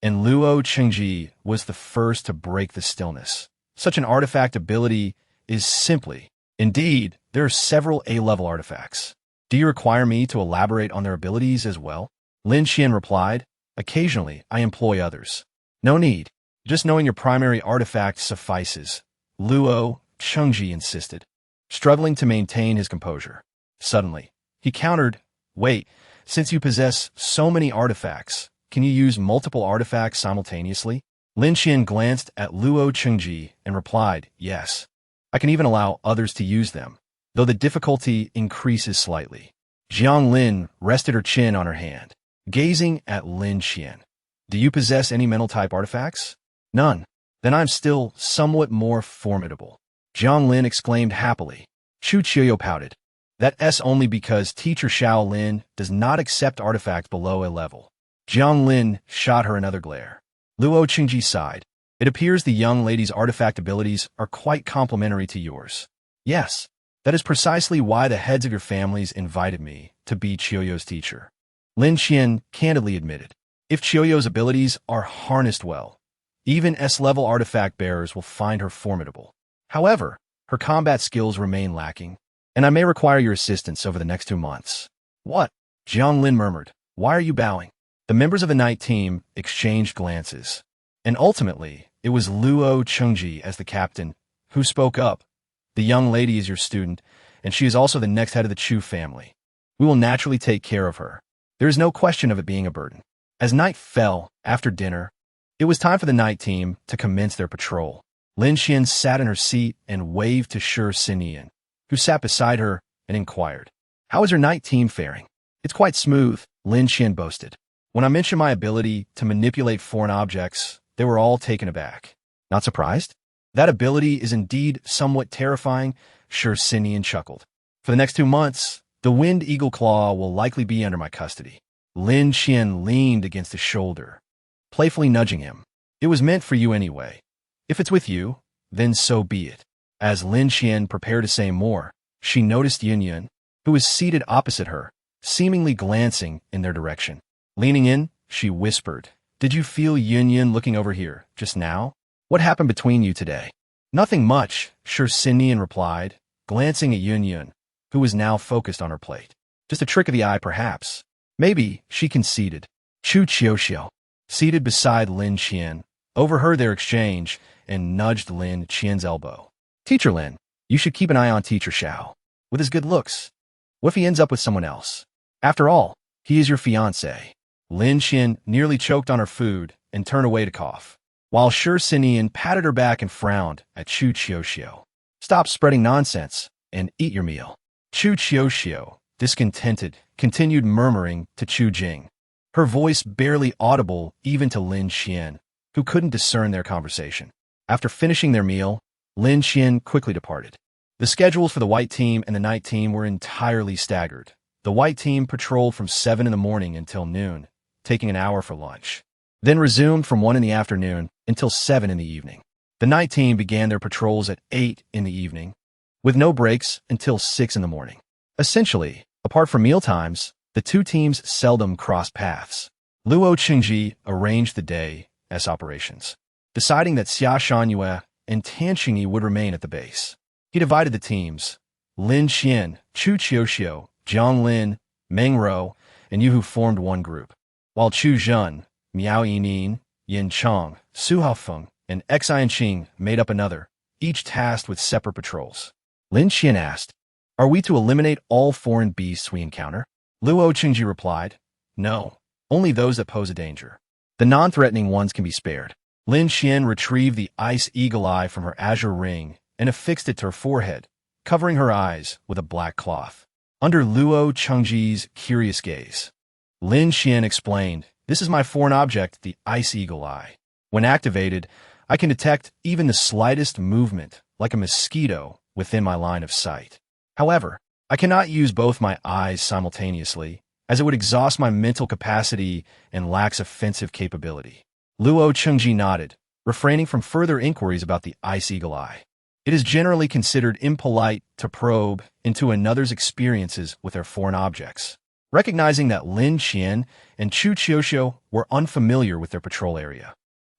and Luo Chengji was the first to break the stillness. Such an artifact ability is simply, indeed, there are several A-level artifacts. Do you require me to elaborate on their abilities as well? Lin Xian replied, occasionally I employ others. No need. Just knowing your primary artifact suffices, Luo Chengji insisted, struggling to maintain his composure. Suddenly, he countered, wait, since you possess so many artifacts, can you use multiple artifacts simultaneously? Lin Xian glanced at Luo Chengji and replied, yes. I can even allow others to use them, though the difficulty increases slightly. Jiang Lin rested her chin on her hand, gazing at Lin Xian. Do you possess any mental type artifacts? None. Then I'm still somewhat more formidable. Jiang Lin exclaimed happily. Chu Chuyo pouted. That's only because teacher Xiao Lin does not accept artifacts below a level. Jiang Lin shot her another glare. Luo Qingji sighed. It appears the young lady's artifact abilities are quite complementary to yours. Yes, that is precisely why the heads of your families invited me to be Chiyoyo's teacher. Lin Xian candidly admitted. If Chiyoyo's abilities are harnessed well, even S-level artifact bearers will find her formidable. However, her combat skills remain lacking, and I may require your assistance over the next 2 months. What? Jiang Lin murmured. Why are you bowing? The members of the night team exchanged glances. And ultimately, it was Luo Chengji as the captain who spoke up. The young lady is your student, and she is also the next head of the Chu family. We will naturally take care of her. There is no question of it being a burden. As night fell, after dinner, it was time for the night team to commence their patrol. Lin Xian sat in her seat and waved to Shi Sinian, who sat beside her, and inquired, "How is your night team faring?" "It's quite smooth," Lin Xian boasted. When I mentioned my ability to manipulate foreign objects, they were all taken aback. Not surprised? That ability is indeed somewhat terrifying, Shi Sinian chuckled. For the next 2 months, the Wind Eagle Claw will likely be under my custody. Lin Xian leaned against his shoulder, playfully nudging him. "It was meant for you anyway. If it's with you, then so be it." As Lin Xian prepared to say more, she noticed Yun, who was seated opposite her, seemingly glancing in their direction. Leaning in, she whispered, "Did you feel Yun looking over here, just now? What happened between you today?" "Nothing much," Shi Sinian replied, glancing at Yun, who was now focused on her plate. "Just a trick of the eye, perhaps." "Maybe," she conceded. Chu Qiuxiu, seated beside Lin Xian, overheard their exchange and nudged Lin Xian's elbow. "Teacher Lin, you should keep an eye on Teacher Xiao. With his good looks, what if he ends up with someone else? After all, he is your fiancé." Lin Xian nearly choked on her food and turned away to cough, while Shi Sinian patted her back and frowned at Chu Qiuxiu. "Stop spreading nonsense and eat your meal." Chu Qiuxiu, discontented, continued murmuring to Chu Jing, her voice barely audible even to Lin Xian, who couldn't discern their conversation. After finishing their meal, Lin Xian quickly departed. The schedules for the white team and the night team were entirely staggered. The white team patrolled from 7 in the morning until noon, taking an hour for lunch, then resumed from 1 in the afternoon until 7 in the evening. The night team began their patrols at 8 in the evening, with no breaks until 6 in the morning. Essentially, apart from meal times, the two teams seldom crossed paths. Luo Chengji arranged the day as operations, deciding that Xia Shangyue and Tan Qingyi would remain at the base. He divided the teams. Lin Xian, Chu Qiuxiu, Jiang Lin, Meng Rou, and Yu Hu formed one group, while Chu Zhen, Miao Yinin, Yin Chong, Su Haofeng, and Xian Qing made up another, each tasked with separate patrols. Lin Xian asked, "Are we to eliminate all foreign beasts we encounter?" Luo Chengji replied, "No, only those that pose a danger. The non-threatening ones can be spared." Lin Xian retrieved the ice eagle eye from her azure ring and affixed it to her forehead, covering her eyes with a black cloth. Under Luo Chengji's curious gaze, Lin Xian explained, "This is my foreign object, the ice eagle eye. When activated, I can detect even the slightest movement, like a mosquito, within my line of sight. However, I cannot use both my eyes simultaneously, as it would exhaust my mental capacity and lacks offensive capability." Luo Chengji nodded, refraining from further inquiries about the ice eagle eye. It is generally considered impolite to probe into another's experiences with their foreign objects. Recognizing that Lin Xian and Chu Qiuxiu were unfamiliar with their patrol area,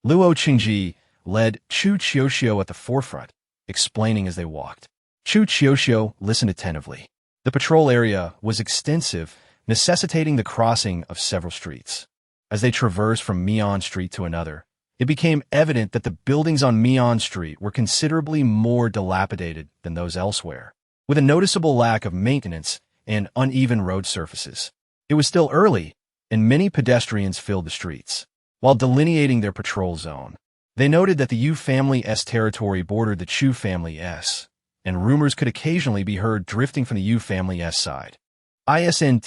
Luo Chengji led Chu Qiuxiu at the forefront, explaining as they walked. Chu Qiuxiu listened attentively. The patrol area was extensive, necessitating the crossing of several streets. As they traversed from Mian Street to another, it became evident that the buildings on Mian Street were considerably more dilapidated than those elsewhere, with a noticeable lack of maintenance and uneven road surfaces. It was still early, and many pedestrians filled the streets. While delineating their patrol zone, they noted that the Yu family's territory bordered the Chu family's, and rumors could occasionally be heard drifting from the Yu family's side. Isn't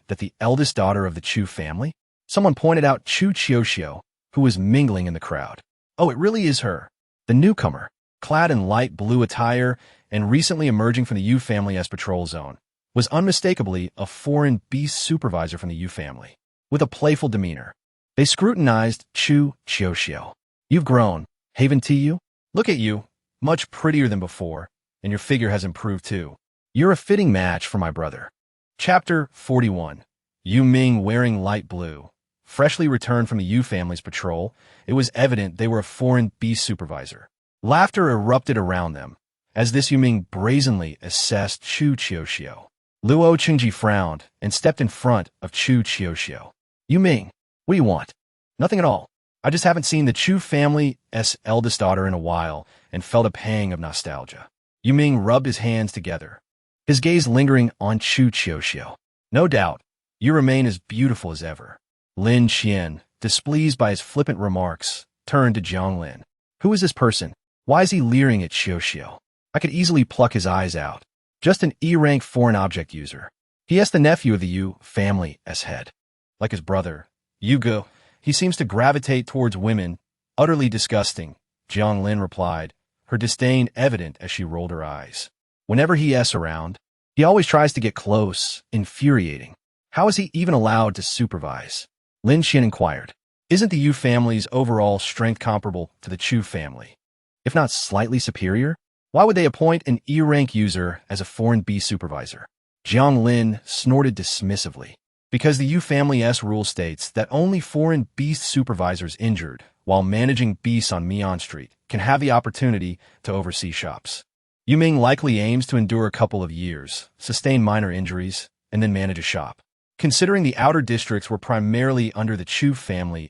that the eldest daughter of the Chu family? Someone pointed out Chu Qiuxiu, who was mingling in the crowd. "Oh, it really is her." The newcomer, clad in light blue attire and recently emerging from the Yu family's patrol zone, was unmistakably a foreign beast supervisor from the Yu family. With a playful demeanor, they scrutinized Chu Qiuxiu. "You've grown, haven't you? Look at you, much prettier than before, and your figure has improved too. You're a fitting match for my brother." Chapter 41. Yu Ming wearing light blue. Freshly returned from the Yu family's patrol, it was evident they were a foreign beast supervisor. Laughter erupted around them, as this Yu Ming brazenly assessed Chu Qiuxiu. Luo Qingji frowned and stepped in front of Chu Qiuxiu. You Ming, what do you want? Nothing at all. I just haven't seen the Chu family's eldest daughter in a while and felt a pang of nostalgia. Yu Ming rubbed his hands together, his gaze lingering on Chu Qiuxiu. No doubt, you remain as beautiful as ever. Lin Qian, displeased by his flippant remarks, turned to Jiang Lin. Who is this person? Why is he leering at Qiuxiu? I could easily pluck his eyes out. Just an E-rank foreign object user. He is the nephew of the Yu family's head. Like his brother, Yugo, he seems to gravitate towards women. Utterly disgusting, Jiang Lin replied, her disdain evident as she rolled her eyes. Whenever he is around, he always tries to get close, infuriating. How is he even allowed to supervise? Lin Qian inquired. Isn't the Yu family's overall strength comparable to the Chu family? If not slightly superior? Why would they appoint an E-rank user as a foreign beast supervisor? Jiang Lin snorted dismissively. Because the Yu family's rule states that only foreign beast supervisors injured while managing beasts on Mian Street can have the opportunity to oversee shops. Yu Ming likely aims to endure a couple of years, sustain minor injuries, and then manage a shop. Considering the outer districts were primarily under the Chu family's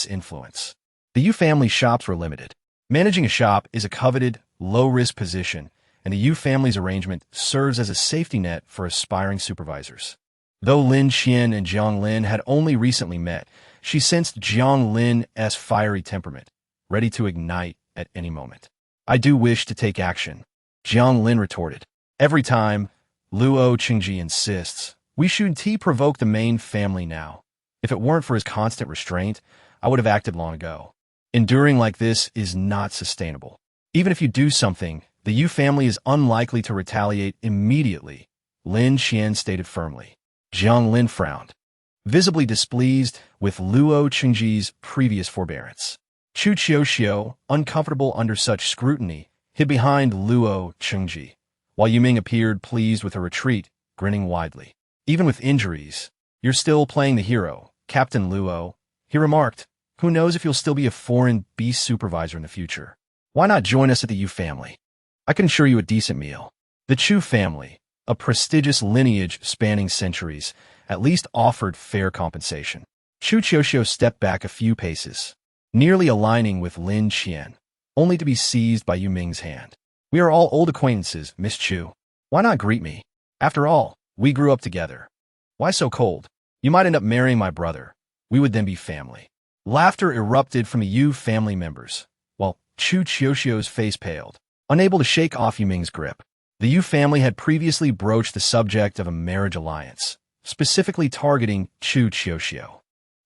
influence, the Yu family shops were limited. Managing a shop is a coveted, low-risk position, and the Yu family's arrangement serves as a safety net for aspiring supervisors. Though Lin Qian and Jiang Lin had only recently met, she sensed Jiang Lin's fiery temperament, ready to ignite at any moment. I do wish to take action, Jiang Lin retorted. Every time, Luo Qingji insists, we should provoke the main family now. If it weren't for his constant restraint, I would have acted long ago. Enduring like this is not sustainable. Even if you do something, the Yu family is unlikely to retaliate immediately, Lin Qian stated firmly. Jiang Lin frowned, visibly displeased with Luo Qingji's previous forbearance. Chu Qiuxiu, uncomfortable under such scrutiny, hid behind Luo Qingji, while Yu Ming appeared pleased with her retreat, grinning widely. Even with injuries, you're still playing the hero, Captain Luo, he remarked. Who knows if you'll still be a foreign beast supervisor in the future? Why not join us at the Yu family? I can assure you a decent meal. The Chu family, a prestigious lineage spanning centuries, at least offered fair compensation. Chu Qiuxiu stepped back a few paces, nearly aligning with Lin Qian, only to be seized by Yu Ming's hand. We are all old acquaintances, Miss Chu. Why not greet me? After all, we grew up together. Why so cold? You might end up marrying my brother. We would then be family. Laughter erupted from the Yu family members, while Chu Qiuxiu's face paled, unable to shake off Yu Ming's grip. The Yu family had previously broached the subject of a marriage alliance, specifically targeting Chu Qiuxiu.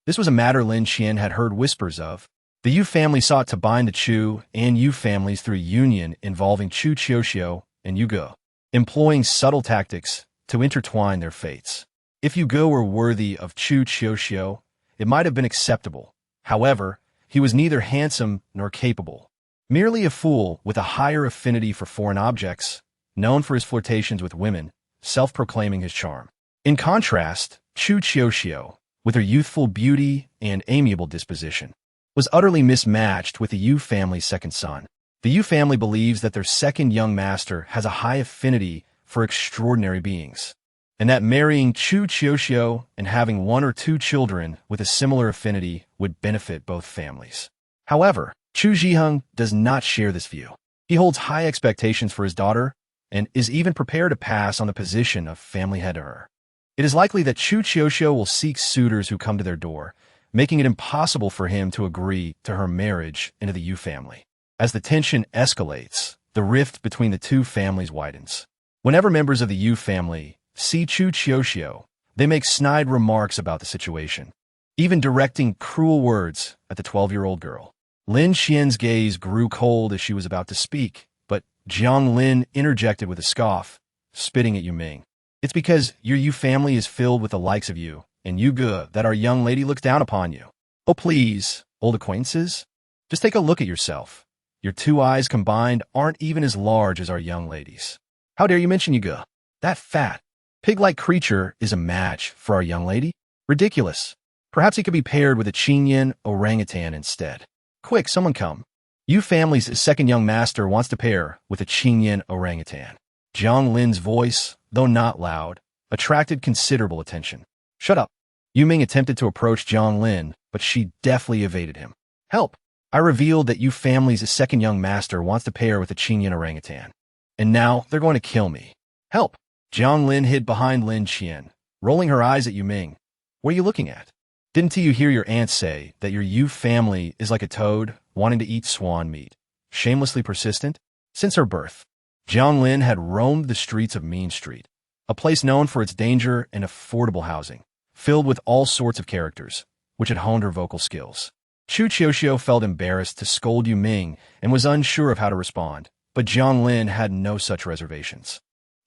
This was a matter Lin Qian had heard whispers of. The Yu family sought to bind the Chu and Yu families through a union involving Chu Qiuxiu and Yugo, employing subtle tactics to intertwine their fates. If Yugo were worthy of Chu Qiuxiu, it might have been acceptable. However, he was neither handsome nor capable, merely a fool with a higher affinity for foreign objects, known for his flirtations with women, self-proclaiming his charm. In contrast, Chu Qiuxiu, with her youthful beauty and amiable disposition, was utterly mismatched with the Yu family's second son. The Yu family believes that their second young master has a high affinity for extraordinary beings, and that marrying Chu Qiuxiu and having one or two children with a similar affinity would benefit both families. However, Chu Zhiheng does not share this view. He holds high expectations for his daughter and is even prepared to pass on the position of family head to her. It is likely that Chu Qiuxiu will seek suitors who come to their door, making it impossible for him to agree to her marriage into the Yu family. As the tension escalates, the rift between the two families widens. Whenever members of the Yu family see Chu Qiuxiu, they make snide remarks about the situation, even directing cruel words at the 12-year-old girl. Lin Qian's gaze grew cold as she was about to speak, but Jiang Lin interjected with a scoff, spitting at Yu Ming. It's because your Yu family is filled with the likes of you and Yuge that our young lady looks down upon you. Oh please, old acquaintances, just take a look at yourself. Your two eyes combined aren't even as large as our young ladies. How dare you mention Yuge? That fat, pig-like creature is a match for our young lady? Ridiculous. Perhaps he could be paired with a Qingyan orangutan instead. Quick, someone come. Yu family's second young master wants to pair with a Qingyan orangutan. Jiang Lin's voice, though not loud, attracted considerable attention. Shut up. Yu Ming attempted to approach Jiang Lin, but she deftly evaded him. Help! I revealed that Yu family's second young master wants to pair with a Qingyan orangutan. And now they're going to kill me. Help! Jiang Lin hid behind Lin Qian, rolling her eyes at Yu Ming. What are you looking at? Didn't you hear your aunt say that your Yu family is like a toad wanting to eat swan meat, shamelessly persistent? Since her birth, Jiang Lin had roamed the streets of Mean Street, a place known for its danger and affordable housing, filled with all sorts of characters, which had honed her vocal skills. Chu Qiuxiu felt embarrassed to scold Yu Ming and was unsure of how to respond, but Jiang Lin had no such reservations.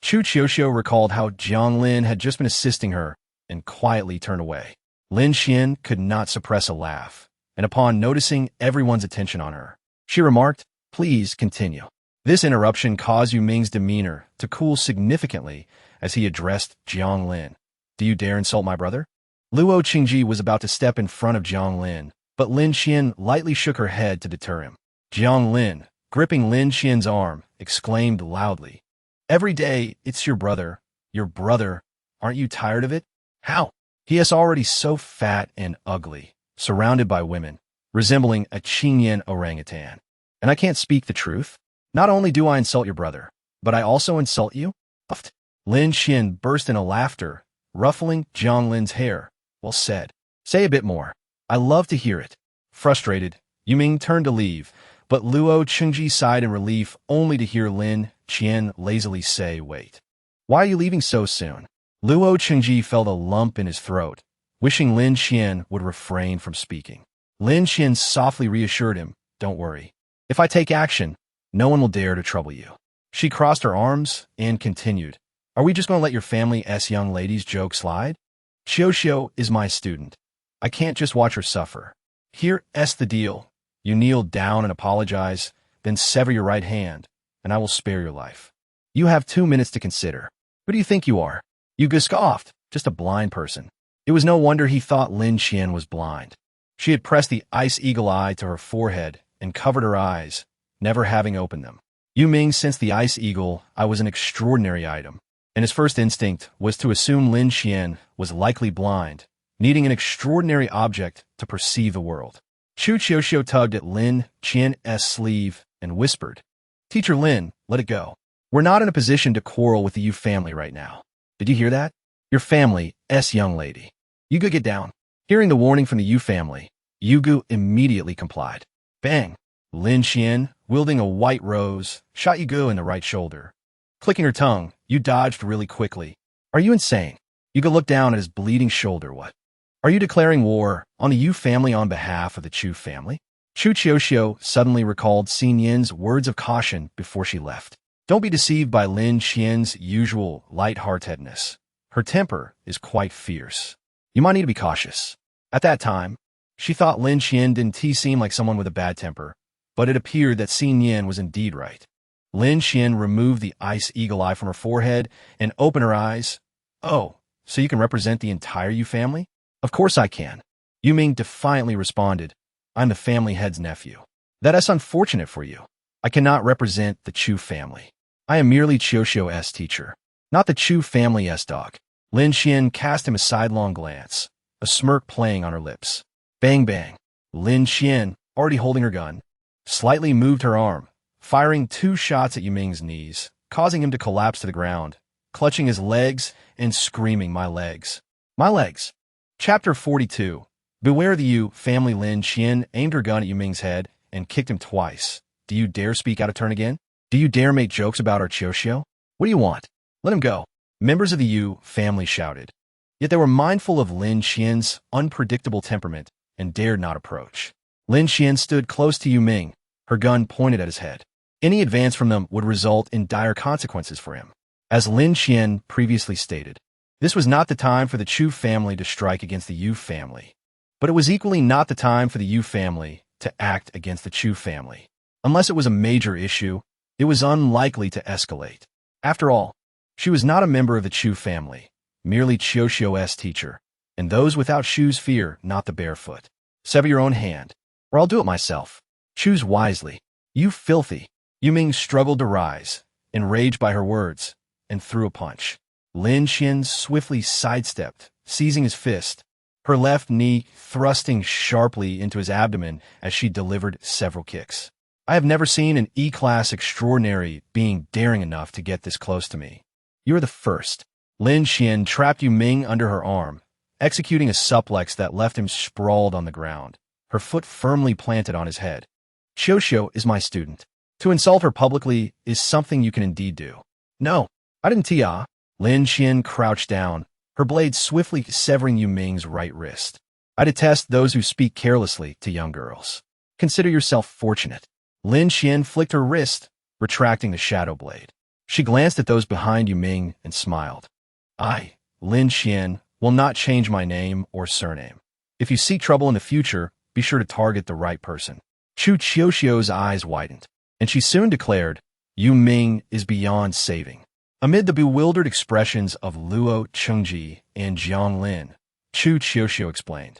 Chu Qiuxiu recalled how Jiang Lin had just been assisting her and quietly turned away. Lin Qian could not suppress a laugh, and upon noticing everyone's attention on her, she remarked, "Please continue." This interruption caused Yu Ming's demeanor to cool significantly as he addressed Jiang Lin. "Do you dare insult my brother?" Luo Qingji was about to step in front of Jiang Lin, but Lin Qian lightly shook her head to deter him. Jiang Lin, gripping Lin Qian's arm, exclaimed loudly, "Every day it's your brother. Your brother. Aren't you tired of it? How? He is already so fat and ugly, surrounded by women, resembling a Qingyan orangutan. And I can't speak the truth? Not only do I insult your brother, but I also insult you?" Puffed. Lin Qian burst into laughter, ruffling Jiang Lin's hair. "Well said. Say a bit more. I love to hear it." Frustrated, Yu Ming turned to leave, but Luo Qingji sighed in relief only to hear Lin Qian lazily say, "Wait. Why are you leaving so soon?" Luo Qingji felt a lump in his throat, wishing Lin Qian would refrain from speaking. Lin Qian softly reassured him, "Don't worry. If I take action, no one will dare to trouble you." She crossed her arms and continued, "Are we just going to let your family's young ladies joke slide? Qiuxiu is my student. I can't just watch her suffer. Here's the deal. You kneel down and apologize, then sever your right hand, and I will spare your life. You have 2 minutes to consider. Who do you think you are?" Yuga scoffed, "Just a blind person." It was no wonder he thought Lin Qian was blind. She had pressed the ice eagle eye to her forehead and covered her eyes, never having opened them. Yu Ming sensed the ice eagle eye was an extraordinary item, and his first instinct was to assume Lin Qian was likely blind, needing an extraordinary object to perceive the world. Chu Qiuxiu tugged at Lin Qian's sleeve and whispered, "Teacher Lin, let it go. We're not in a position to quarrel with the Yu family right now. Did you hear that? Your family's young lady. Yuga, get down." Hearing the warning from the Yu family, Yugu immediately complied. Bang! Lin Qian, wielding a white rose, shot Yugu in the right shoulder. Clicking her tongue, Yu dodged really quickly. "Are you insane?" Yuga looked down at his bleeding shoulder. "What? Are you declaring war on the Yu family on behalf of the Chu family?" Chu Qiuxiu suddenly recalled Xin Yin's words of caution before she left. Don't be deceived by Lin Qian's usual light-heartedness. Her temper is quite fierce. You might need to be cautious. At that time, she thought Lin Qian didn't seem like someone with a bad temper, but it appeared that Xin Yin was indeed right. Lin Qian removed the ice eagle eye from her forehead and opened her eyes. "Oh, so you can represent the entire Yu family?" "Of course I can." Yu Ming defiantly responded, "I'm the family head's nephew." "That is unfortunate for you. I cannot represent the Chu family. I am merely Qiuxiu's teacher, not the Chu family's dog." Lin Qian cast him a sidelong glance, a smirk playing on her lips. Bang bang. Lin Qian, already holding her gun, slightly moved her arm, firing 2 shots at Yu Ming's knees, causing him to collapse to the ground, clutching his legs and screaming, "My legs! My legs!" Chapter 42. Beware the Yu family. Lin Qian aimed her gun at Yu Ming's head and kicked him twice. "Do you dare speak out of turn again? Do you dare make jokes about our Qiuxiu? What do you want? Let him go." Members of the Yu family shouted. Yet they were mindful of Lin Qian's unpredictable temperament and dared not approach. Lin Qian stood close to Yu Ming, her gun pointed at his head. Any advance from them would result in dire consequences for him. As Lin Qian previously stated, this was not the time for the Chu family to strike against the Yu family. But it was equally not the time for the Yu family to act against the Chu family. Unless it was a major issue, it was unlikely to escalate. After all, she was not a member of the Chu family, merely Qiuxiu's teacher, and those without shoes fear not the barefoot. Sever your own hand, or I'll do it myself. Choose wisely. You filthy. Yu Ming struggled to rise, enraged by her words, and threw a punch. Lin Qian swiftly sidestepped, seizing his fist, her left knee thrusting sharply into his abdomen as she delivered several kicks. I have never seen an E-class extraordinary being daring enough to get this close to me. You are the first. Lin Qian trapped Yu Ming under her arm, executing a suplex that left him sprawled on the ground, her foot firmly planted on his head. Xiao is my student. To insult her publicly is something you can indeed do. No, I didn't tia. Lin Qian crouched down, her blade swiftly severing Yu Ming's right wrist. I detest those who speak carelessly to young girls. Consider yourself fortunate. Lin Qian flicked her wrist, retracting the shadow blade. She glanced at those behind Yu Ming and smiled. I, Lin Qian, will not change my name or surname. If you seek trouble in the future, be sure to target the right person. Chu Xiaoxiu's eyes widened, and she soon declared, Yu Ming is beyond saving. Amid the bewildered expressions of Luo Chengji and Jiang Lin, Chu Xiaoxiu explained,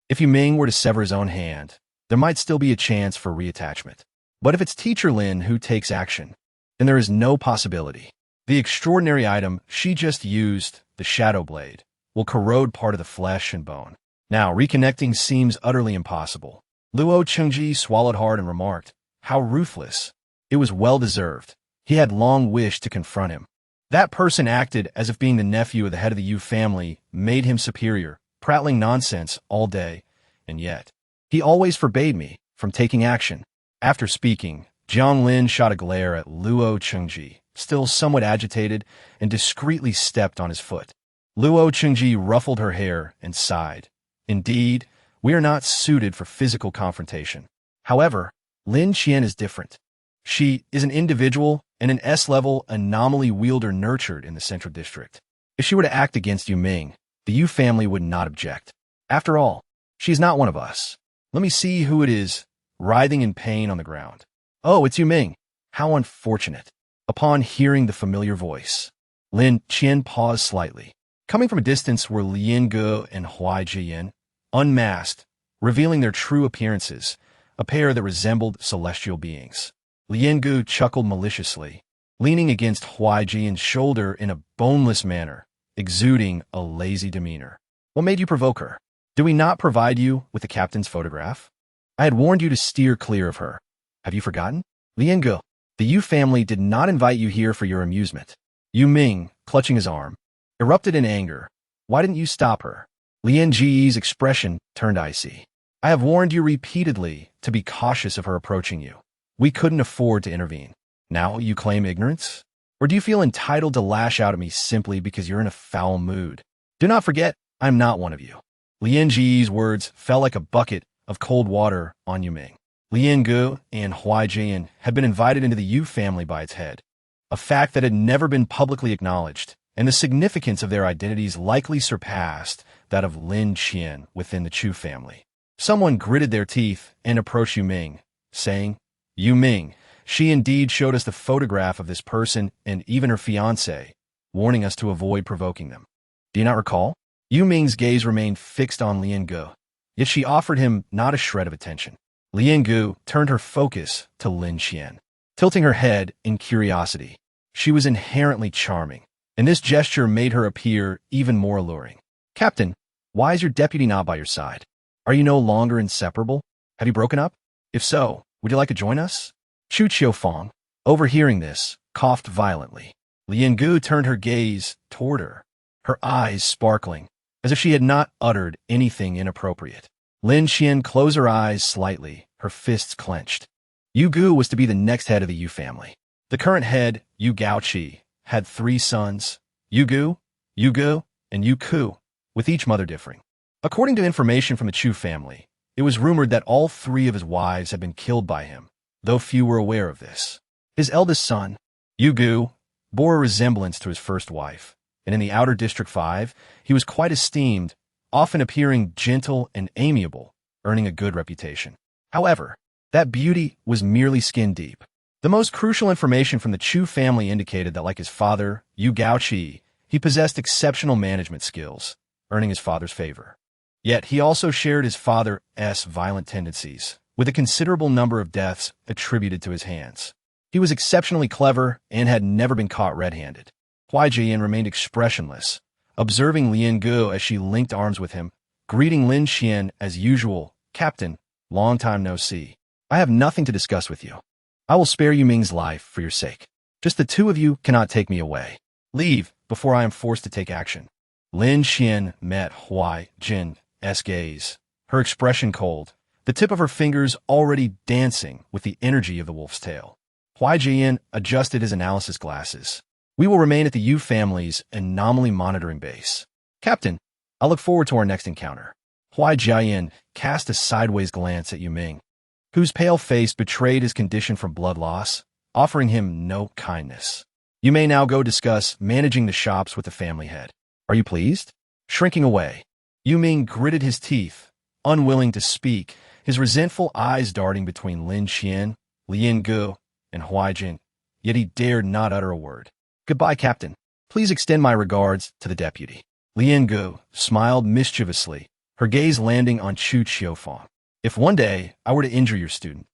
if Yu Ming were to sever his own hand, there might still be a chance for reattachment. But if it's teacher Lin who takes action, then there is no possibility. The extraordinary item she just used, the shadow blade, will corrode part of the flesh and bone. Now, reconnecting seems utterly impossible. Luo Chengji swallowed hard and remarked, how ruthless. It was well-deserved. He had long wished to confront him. That person acted as if being the nephew of the head of the Yu family made him superior, prattling nonsense all day, and yet he always forbade me from taking action. After speaking, Jiang Lin shot a glare at Luo Chengji, still somewhat agitated, and discreetly stepped on his foot. Luo Chengji ruffled her hair and sighed. Indeed, we are not suited for physical confrontation. However, Lin Qian is different. She is an individual and an S-level anomaly wielder nurtured in the Central District. If she were to act against Yu Ming, the Yu family would not object. After all, she is not one of us. Let me see who it is, writhing in pain on the ground. Oh, it's Yu Ming. How unfortunate. Upon hearing the familiar voice, Lin Qian paused slightly. Coming from a distance were Lian Ge and Huai Jian, unmasked, revealing their true appearances, a pair that resembled celestial beings. Lian Ge chuckled maliciously, leaning against Huai Jian's shoulder in a boneless manner, exuding a lazy demeanor. What made you provoke her? Do we not provide you with the captain's photograph? I had warned you to steer clear of her. Have you forgotten? Lian Ge, the Yu family did not invite you here for your amusement. Yu Ming, clutching his arm, erupted in anger. Why didn't you stop her? Lian Ji's expression turned icy. I have warned you repeatedly to be cautious of her approaching you. We couldn't afford to intervene. Now you claim ignorance? Or do you feel entitled to lash out at me simply because you're in a foul mood? Do not forget, I'm not one of you. Lian Ji's words fell like a bucket of cold water on Yu Ming. Lian Ge and Huai Jian had been invited into the Yu family by its head, a fact that had never been publicly acknowledged, and the significance of their identities likely surpassed that of Lin Qian within the Chu family. Someone gritted their teeth and approached Yu Ming, saying, Yu Ming, she indeed showed us the photograph of this person and even her fiancé, warning us to avoid provoking them. Do you not recall? Yu Ming's gaze remained fixed on Lian Ge, yet she offered him not a shred of attention. Lian Ge turned her focus to Lin Qian, tilting her head in curiosity. She was inherently charming, and this gesture made her appear even more alluring. Captain, why is your deputy not by your side? Are you no longer inseparable? Have you broken up? If so, would you like to join us? Chu Qiufang, overhearing this, coughed violently. Lian Ge turned her gaze toward her, her eyes sparkling, as if she had not uttered anything inappropriate. Lin Qian closed her eyes slightly, her fists clenched. Yu Gu was to be the next head of the Yu family. The current head, Yu Gaoqi, had 3 sons, Yu Gu, Yu Ge, and Yu Ku, with each mother differing. According to information from the Chu family, it was rumored that all 3 of his wives had been killed by him, though few were aware of this. His eldest son, Yu Gu, bore a resemblance to his first wife, and in the Outer District 5, he was quite esteemed, often appearing gentle and amiable, earning a good reputation. However, that beauty was merely skin-deep. The most crucial information from the Chu family indicated that, like his father, Yu Gaoqi, he possessed exceptional management skills, earning his father's favor. Yet he also shared his father's violent tendencies, with a considerable number of deaths attributed to his hands. He was exceptionally clever and had never been caught red-handed. Huai Jian remained expressionless, observing Lian Gu as she linked arms with him, greeting Lin Xian as usual. Captain, long time no see. I have nothing to discuss with you. I will spare you Ming's life for your sake. Just the two of you cannot take me away. Leave before I am forced to take action. Lin Xian met Huai Jin's gaze, her expression cold, the tip of her fingers already dancing with the energy of the wolf's tail. Huai Jian adjusted his analysis glasses. We will remain at the Yu family's anomaly monitoring base. Captain, I look forward to our next encounter. Huai Jian cast a sideways glance at Yu Ming, whose pale face betrayed his condition from blood loss, offering him no kindness. You may now go discuss managing the shops with the family head. Are you pleased? Shrinking away, Yu Ming gritted his teeth, unwilling to speak, his resentful eyes darting between Lin Xian, Lian Gu, and Huai Jin, yet he dared not utter a word. Goodbye, Captain. Please extend my regards to the deputy. Lian Gu smiled mischievously, her gaze landing on Chu Qiufang. If one day I were to injure your student,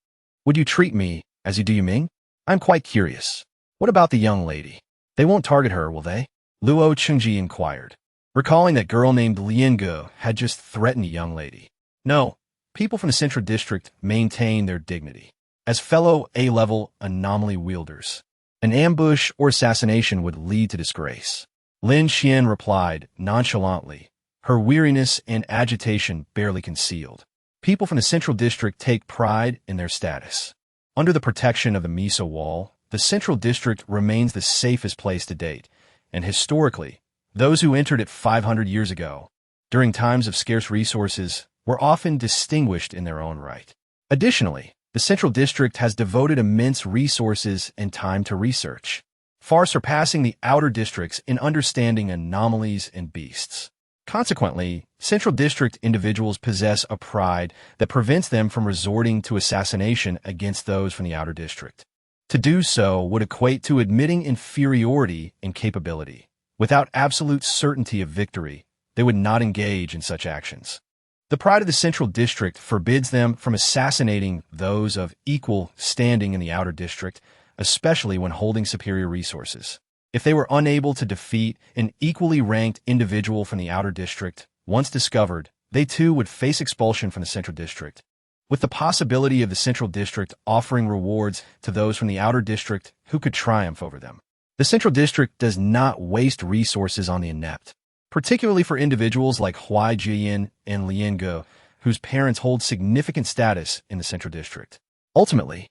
would you treat me as you do Yu Ming? I'm quite curious. What about the young lady? They won't target her, will they? Luo Chengji inquired, recalling that girl named Lian Gu had just threatened a young lady. No, people from the Central District maintain their dignity. As fellow A-level anomaly wielders, an ambush or assassination would lead to disgrace. Lin Xian replied nonchalantly, her weariness and agitation barely concealed. People from the Central District take pride in their status. Under the protection of the Miso Wall, the Central District remains the safest place to date, and historically, those who entered it 500 years ago, during times of scarce resources, were often distinguished in their own right. Additionally, the Central District has devoted immense resources and time to research, far surpassing the outer districts in understanding anomalies and beasts. Consequently, Central District individuals possess a pride that prevents them from resorting to assassination against those from the outer district. To do so would equate to admitting inferiority in capability. Without absolute certainty of victory, they would not engage in such actions. The pride of the Central District forbids them from assassinating those of equal standing in the outer district, especially when holding superior resources. If they were unable to defeat an equally ranked individual from the outer district, once discovered, they too would face expulsion from the Central District, with the possibility of the Central District offering rewards to those from the outer district who could triumph over them. The Central District does not waste resources on the inept, particularly for individuals like Huai Jian and Lian Gu, whose parents hold significant status in the Central District. Ultimately,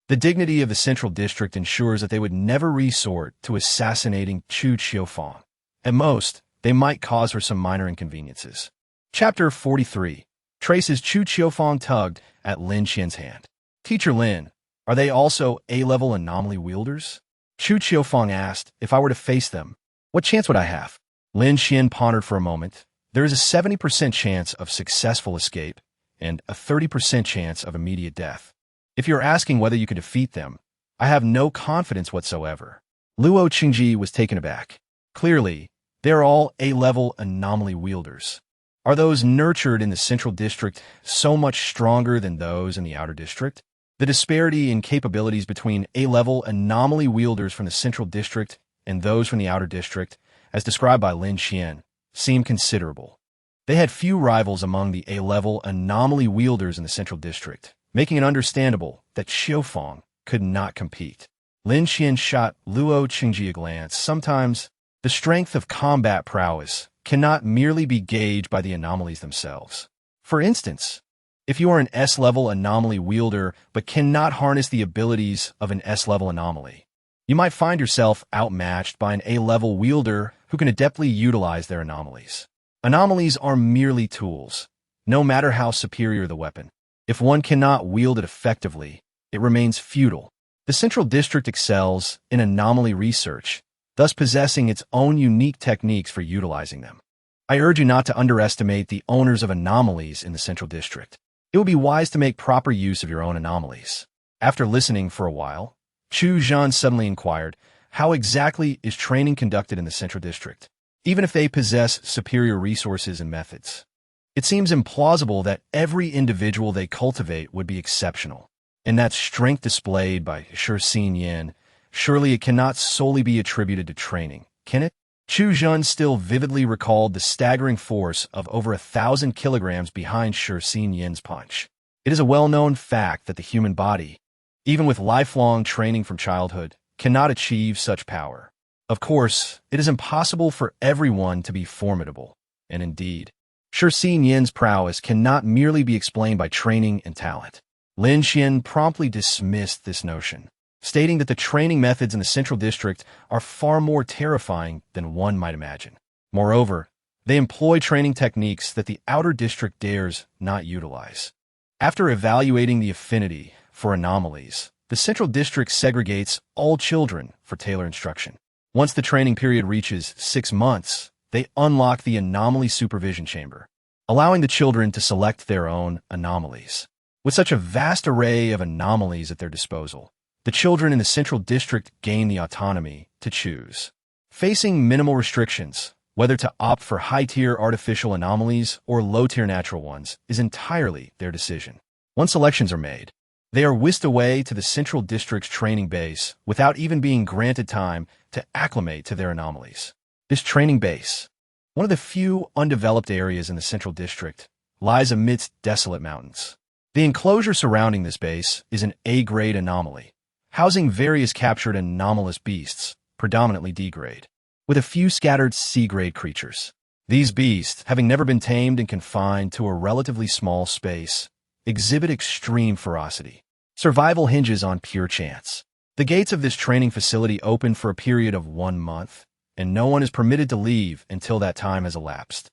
the dignity of the Central District ensures that they would never resort to assassinating Chu Qiufang. At most, they might cause her some minor inconveniences. Chapter 43 traces Chu Qiufang tugged at Lin Xian's hand. Teacher Lin, are they also A-level anomaly wielders? Chu Qiufang asked. If I were to face them, what chance would I have? Lin Xian pondered for a moment. There is a 70% chance of successful escape and a 30% chance of immediate death. If you're asking whether you could defeat them, I have no confidence whatsoever. Luo Qingji was taken aback. Clearly, they're all A-level anomaly wielders. Are those nurtured in the Central District so much stronger than those in the Outer District? The disparity in capabilities between A-level anomaly wielders from the Central District and those from the Outer District, as described by Lin Xian, seemed considerable. They had few rivals among the A-level anomaly wielders in the Central District, making it understandable that Qiufang could not compete. Lin Xian shot Luo Qingji a glance. Sometimes, the strength of combat prowess cannot merely be gauged by the anomalies themselves. For instance, if you are an S-level anomaly wielder but cannot harness the abilities of an S-level anomaly, you might find yourself outmatched by an A-level wielder who can adeptly utilize their anomalies. Anomalies are merely tools, no matter how superior the weapon. If one cannot wield it effectively, it remains futile. The Central District excels in anomaly research, thus possessing its own unique techniques for utilizing them. I urge you not to underestimate the owners of anomalies in the Central District. It would be wise to make proper use of your own anomalies. After listening for a while, Chu Zhan suddenly inquired, how exactly is training conducted in the Central District? Even if they possess superior resources and methods, it seems implausible that every individual they cultivate would be exceptional. And that strength displayed by Shi Xin Yan, surely it cannot solely be attributed to training. can it? Chu Jun still vividly recalled the staggering force of over 1,000 kilograms behind Shi Yin's punch. It is a well-known fact that the human body, even with lifelong training from childhood, cannot achieve such power. Of course, it is impossible for everyone to be formidable, and indeed, Shi Yin's prowess cannot merely be explained by training and talent. Lin Qian promptly dismissed this notion, stating that the training methods in the Central District are far more terrifying than one might imagine. Moreover, they employ training techniques that the Outer District dares not utilize. After evaluating the affinity for anomalies, the Central District segregates all children for tailor instruction. Once the training period reaches 6 months, they unlock the anomaly supervision chamber, allowing the children to select their own anomalies. With such a vast array of anomalies at their disposal, the children in the Central District gain the autonomy to choose. Facing minimal restrictions, whether to opt for high-tier artificial anomalies or low-tier natural ones is entirely their decision. Once selections are made, they are whisked away to the Central District's training base without even being granted time to acclimate to their anomalies. This training base, one of the few undeveloped areas in the Central District, lies amidst desolate mountains. The enclosure surrounding this base is an A-grade anomaly, housing various captured anomalous beasts, predominantly D-grade, with a few scattered C-grade creatures. These beasts, having never been tamed and confined to a relatively small space, exhibit extreme ferocity. Survival hinges on pure chance. The gates of this training facility open for a period of 1 month, and no one is permitted to leave until that time has elapsed.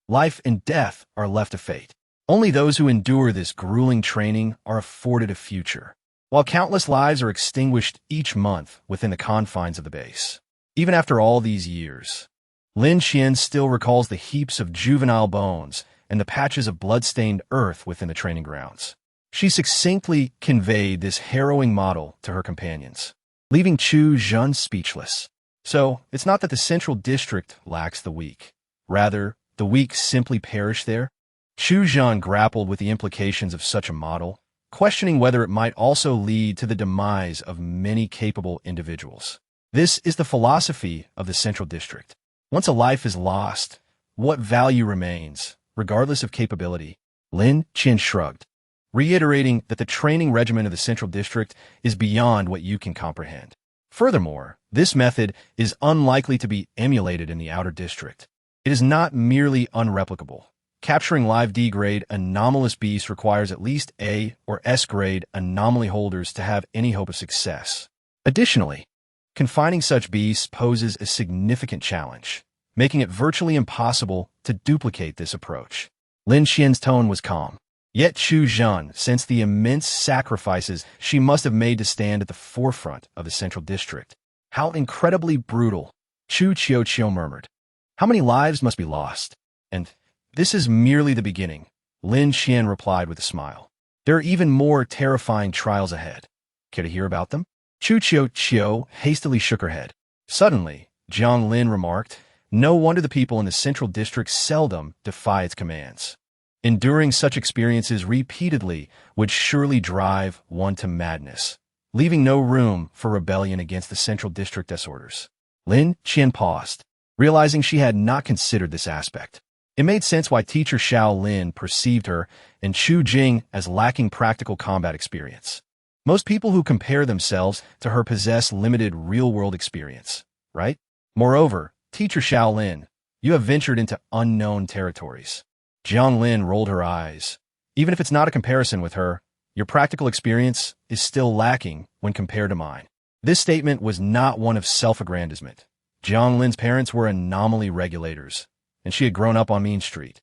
Life and death are left to fate. Only those who endure this grueling training are afforded a future, while countless lives are extinguished each month within the confines of the base. Even after all these years, Lin Qian still recalls the heaps of juvenile bones and the patches of blood-stained earth within the training grounds. She succinctly conveyed this harrowing model to her companions, leaving Chu Jun speechless. So, it's not that the Central District lacks the weak. Rather, the weak simply perish there. Chu Jun grappled with the implications of such a model, questioning whether it might also lead to the demise of many capable individuals. This is the philosophy of the Central District. Once a life is lost, what value remains, regardless of capability? Lin Qian shrugged, reiterating that the training regimen of the Central District is beyond what you can comprehend. Furthermore, this method is unlikely to be emulated in the Outer District. It is not merely unreplicable. Capturing live D-grade anomalous beasts requires at least A or S-grade anomaly holders to have any hope of success. Additionally, confining such beasts poses a significant challenge, making it virtually impossible to duplicate this approach. Lin Qian's tone was calm. Yet Chu Jun sensed the immense sacrifices she must have made to stand at the forefront of the Central District. How incredibly brutal, Chu Qiu murmured. How many lives must be lost? And this is merely the beginning, Lin Qian replied with a smile. There are even more terrifying trials ahead. Care to hear about them? Chu Qiu hastily shook her head. Suddenly, Jiang Lin remarked, no wonder the people in the Central District seldom defy its commands. Enduring such experiences repeatedly would surely drive one to madness, leaving no room for rebellion against the Central District's orders. Lin Qian paused, realizing she had not considered this aspect. It made sense why teacher Xiao Lin perceived her and Chu Jing as lacking practical combat experience. Most people who compare themselves to her possess limited real-world experience, right? Moreover, teacher Xiao Lin, you have ventured into unknown territories. Jiang Lin rolled her eyes. Even if it's not a comparison with her, your practical experience is still lacking when compared to mine. This statement was not one of self-aggrandizement. Jiang Lin's parents were anomaly regulators, and she had grown up on Mean Street,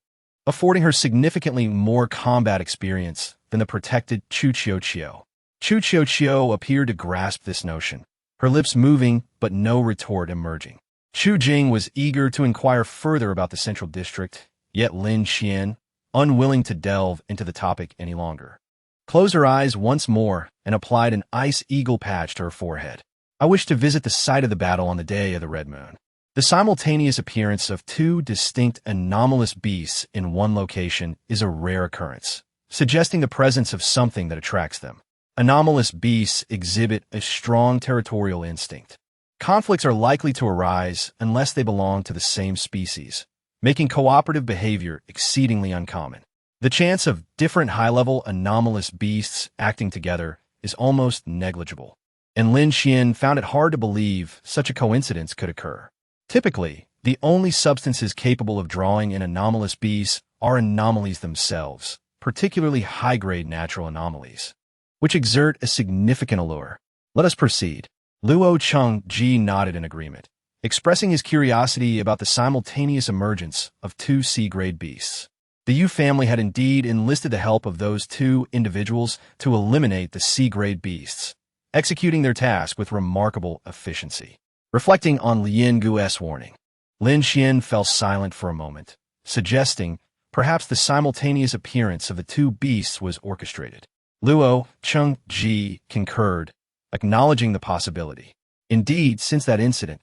affording her significantly more combat experience than the protected Chu Qiu. Chu Qiu appeared to grasp this notion, her lips moving but no retort emerging. Chu Jing was eager to inquire further about the Central District, yet Lin Qian, unwilling to delve into the topic any longer, closed her eyes once more and applied an ice eagle patch to her forehead. I wish to visit the site of the battle on the day of the red moon. The simultaneous appearance of 2 distinct anomalous beasts in one location is a rare occurrence, suggesting the presence of something that attracts them. Anomalous beasts exhibit a strong territorial instinct, Conflicts are likely to arise unless they belong to the same species, making cooperative behavior exceedingly uncommon. The chance of different high-level anomalous beasts acting together is almost negligible, and Lin Xian found it hard to believe such a coincidence could occur. Typically, the only substances capable of drawing in anomalous beasts are anomalies themselves, particularly high-grade natural anomalies, which exert a significant allure. Let us proceed. Luo Cheng-ji nodded in agreement, expressing his curiosity about the simultaneous emergence of two C-grade beasts. The Yu family had indeed enlisted the help of those two individuals to eliminate the C-grade beasts, executing their task with remarkable efficiency. Reflecting on Lin Gu's warning, Lin Xian fell silent for a moment, suggesting perhaps the simultaneous appearance of the two beasts was orchestrated. Luo Cheng-ji concurred, acknowledging the possibility. Indeed, since that incident,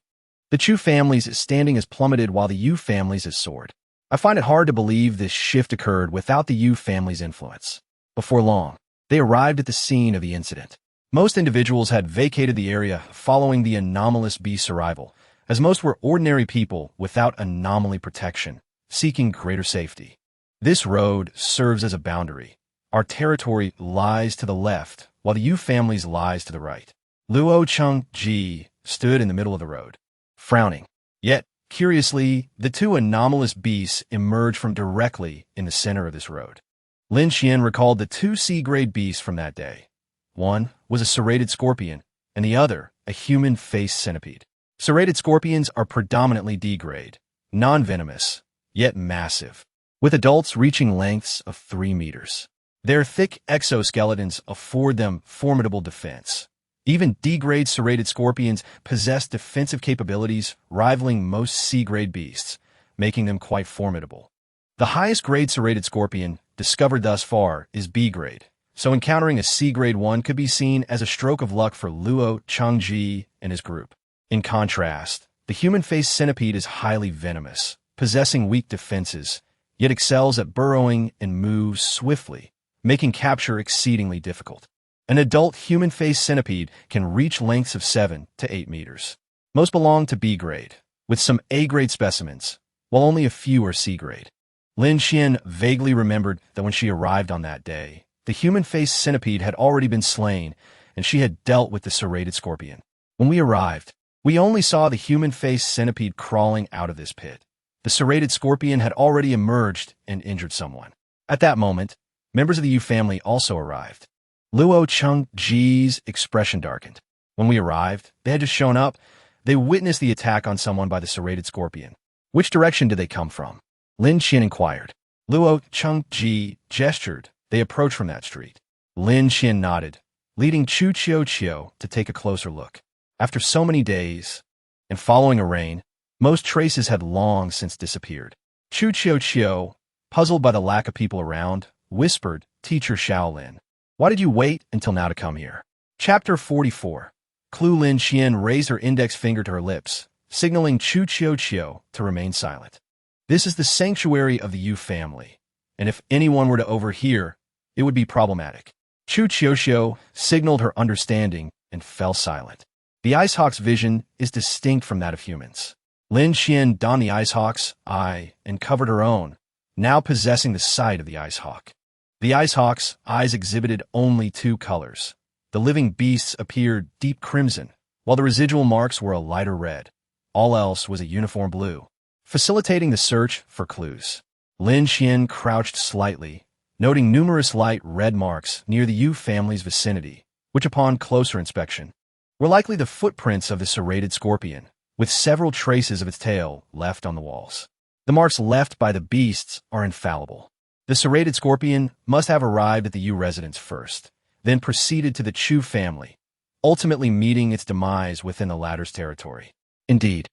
the Chu family's standing has plummeted while the Yu family's has soared. I find it hard to believe this shift occurred without the Yu family's influence. Before long, they arrived at the scene of the incident. Most individuals had vacated the area following the anomalous beast's arrival, as most were ordinary people without anomaly protection, seeking greater safety. This road serves as a boundary. Our territory lies to the left, while the Yu family's lies to the right. Luo Cheng-ji stood in the middle of the road, frowning. Yet, curiously, the two anomalous beasts emerged from directly in the center of this road. Lin Xian recalled the two C-grade beasts from that day. One was a serrated scorpion, and the other a human-faced centipede. Serrated scorpions are predominantly D-grade, non-venomous, yet massive, with adults reaching lengths of 3 meters. Their thick exoskeletons afford them formidable defense. Even D-grade serrated scorpions possess defensive capabilities rivaling most C-grade beasts, making them quite formidable. The highest grade serrated scorpion discovered thus far is B-grade, so encountering a C-grade one could be seen as a stroke of luck for Luo Cheng-ji and his group. In contrast, the human-faced centipede is highly venomous, possessing weak defenses, yet excels at burrowing and moves swiftly, making capture exceedingly difficult. An adult human-faced centipede can reach lengths of 7 to 8 meters. Most belong to B-grade, with some A-grade specimens, while only a few are C-grade. Lin Xian vaguely remembered that when she arrived on that day, the human-faced centipede had already been slain, and she had dealt with the serrated scorpion. When we arrived, we only saw the human-faced centipede crawling out of this pit. The serrated scorpion had already emerged and injured someone. At that moment, members of the Yu family also arrived. Luo Cheng-ji's expression darkened. When we arrived, they had just shown up. They witnessed the attack on someone by the serrated scorpion. Which direction did they come from? Lin Xian inquired. Luo Cheng-ji gestured. They approached from that street. Lin Xian nodded, leading Chu Qiu to take a closer look. After so many days, and following a rain, most traces had long since disappeared. Chu Qiu, puzzled by the lack of people around, whispered, "Teacher Shaolin, why did you wait until now to come here?" Chapter 44. Lin Xian raised her index finger to her lips, signaling Chu Qiu to remain silent. This is the sanctuary of the Yu family, and if anyone were to overhear, it would be problematic. Chu Qiu signaled her understanding and fell silent. The Ice Hawk's vision is distinct from that of humans. Lin Xian donned the Ice Hawk's eye and covered her own, now possessing the sight of the Ice Hawk. The Ice Hawk's eyes exhibited only 2 colors. The living beasts appeared deep crimson, while the residual marks were a lighter red. All else was a uniform blue, facilitating the search for clues. Lin Xian crouched slightly, noting numerous light red marks near the Yu family's vicinity, which upon closer inspection were likely the footprints of the serrated scorpion, with several traces of its tail left on the walls. The marks left by the beasts are infallible. The serrated scorpion must have arrived at the Yu residence first, then proceeded to the Chu family, ultimately meeting its demise within the latter's territory. Indeed,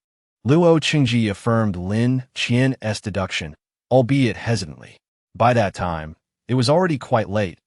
Luo Chengji affirmed Lin Qian's deduction, albeit hesitantly. By that time, it was already quite late.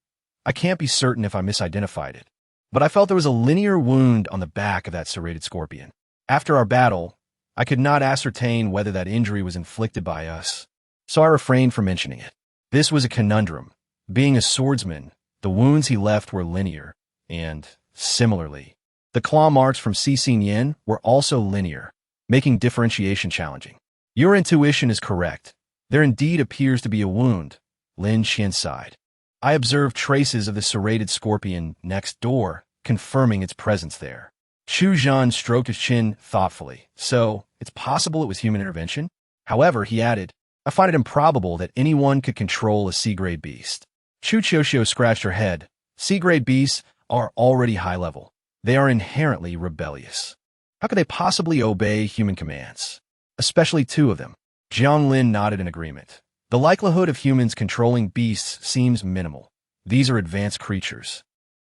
I can't be certain if I misidentified it, but I felt there was a linear wound on the back of that serrated scorpion. After our battle, I could not ascertain whether that injury was inflicted by us, so I refrained from mentioning it. This was a conundrum. Being a swordsman, the wounds he left were linear, and, similarly, The claw marks from Cixin Yin were also linear, making differentiation challenging. Your intuition is correct. There indeed appears to be a wound, Lin Qian sighed. I observed traces of the serrated scorpion next door, confirming its presence there. Chu Zhan stroked his chin thoughtfully. So, it's possible it was human intervention? However, he added, I find it improbable that anyone could control a C-grade beast. Chu Qiuxiu scratched her head. C-grade beasts are already high-level. They are inherently rebellious. How could they possibly obey human commands? Especially two of them. Jiang Lin nodded in agreement. The likelihood of humans controlling beasts seems minimal. These are advanced creatures,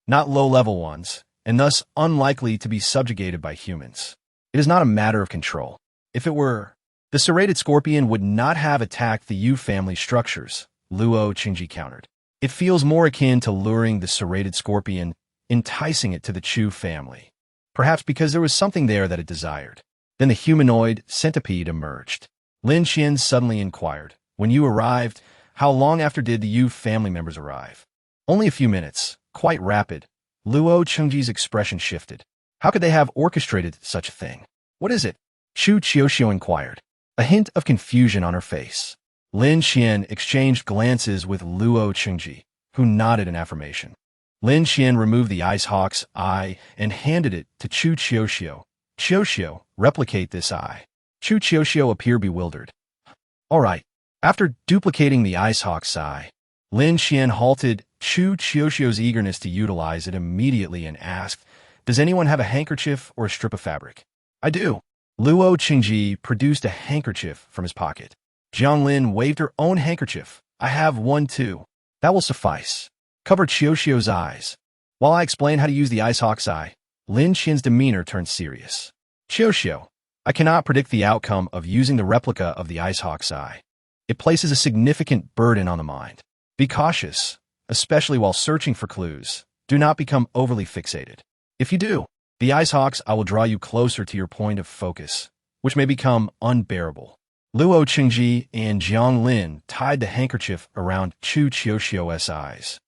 not low-level ones, and thus unlikely to be subjugated by humans. It is not a matter of control. If it were, the serrated scorpion would not have attacked the Yu family structures, Luo Qingji countered. It feels more akin to luring the serrated scorpion, enticing it to the Chu family. Perhaps because there was something there that it desired. Then the humanoid centipede emerged. Lin Qian suddenly inquired, when you arrived, how long after did the Yu family members arrive? Only a few minutes, quite rapid. Luo Qingji's expression shifted. How could they have orchestrated such a thing? What is it? Chu Qiuxiu inquired, a hint of confusion on her face. Lin Qian exchanged glances with Luo Qingji, who nodded in affirmation. Lin Qian removed the ice hawk's eye and handed it to Chu Qiuxiu. Qiuxiu, replicate this eye. Chu Qiuxiu appeared bewildered. All right. After duplicating the ice hawk's eye, Lin Qian halted Chu Qiuxiu's eagerness to utilize it immediately and asked, does anyone have a handkerchief or a strip of fabric? I do. Luo Qingji produced a handkerchief from his pocket. Jiang Lin waved her own handkerchief. I have one too. That will suffice. Cover Qiuxiu's eyes. While I explain how to use the ice hawk's eye, Lin Qian's demeanor turned serious. Qiuxiu, I cannot predict the outcome of using the replica of the ice hawk's eye. It places a significant burden on the mind. Be cautious, especially while searching for clues. Do not become overly fixated. If you do, the ice hawk's eye will draw you closer to your point of focus, which may become unbearable. Luo Qingji and Jiang Lin tied the handkerchief around Chu Qiuxiu's eyes,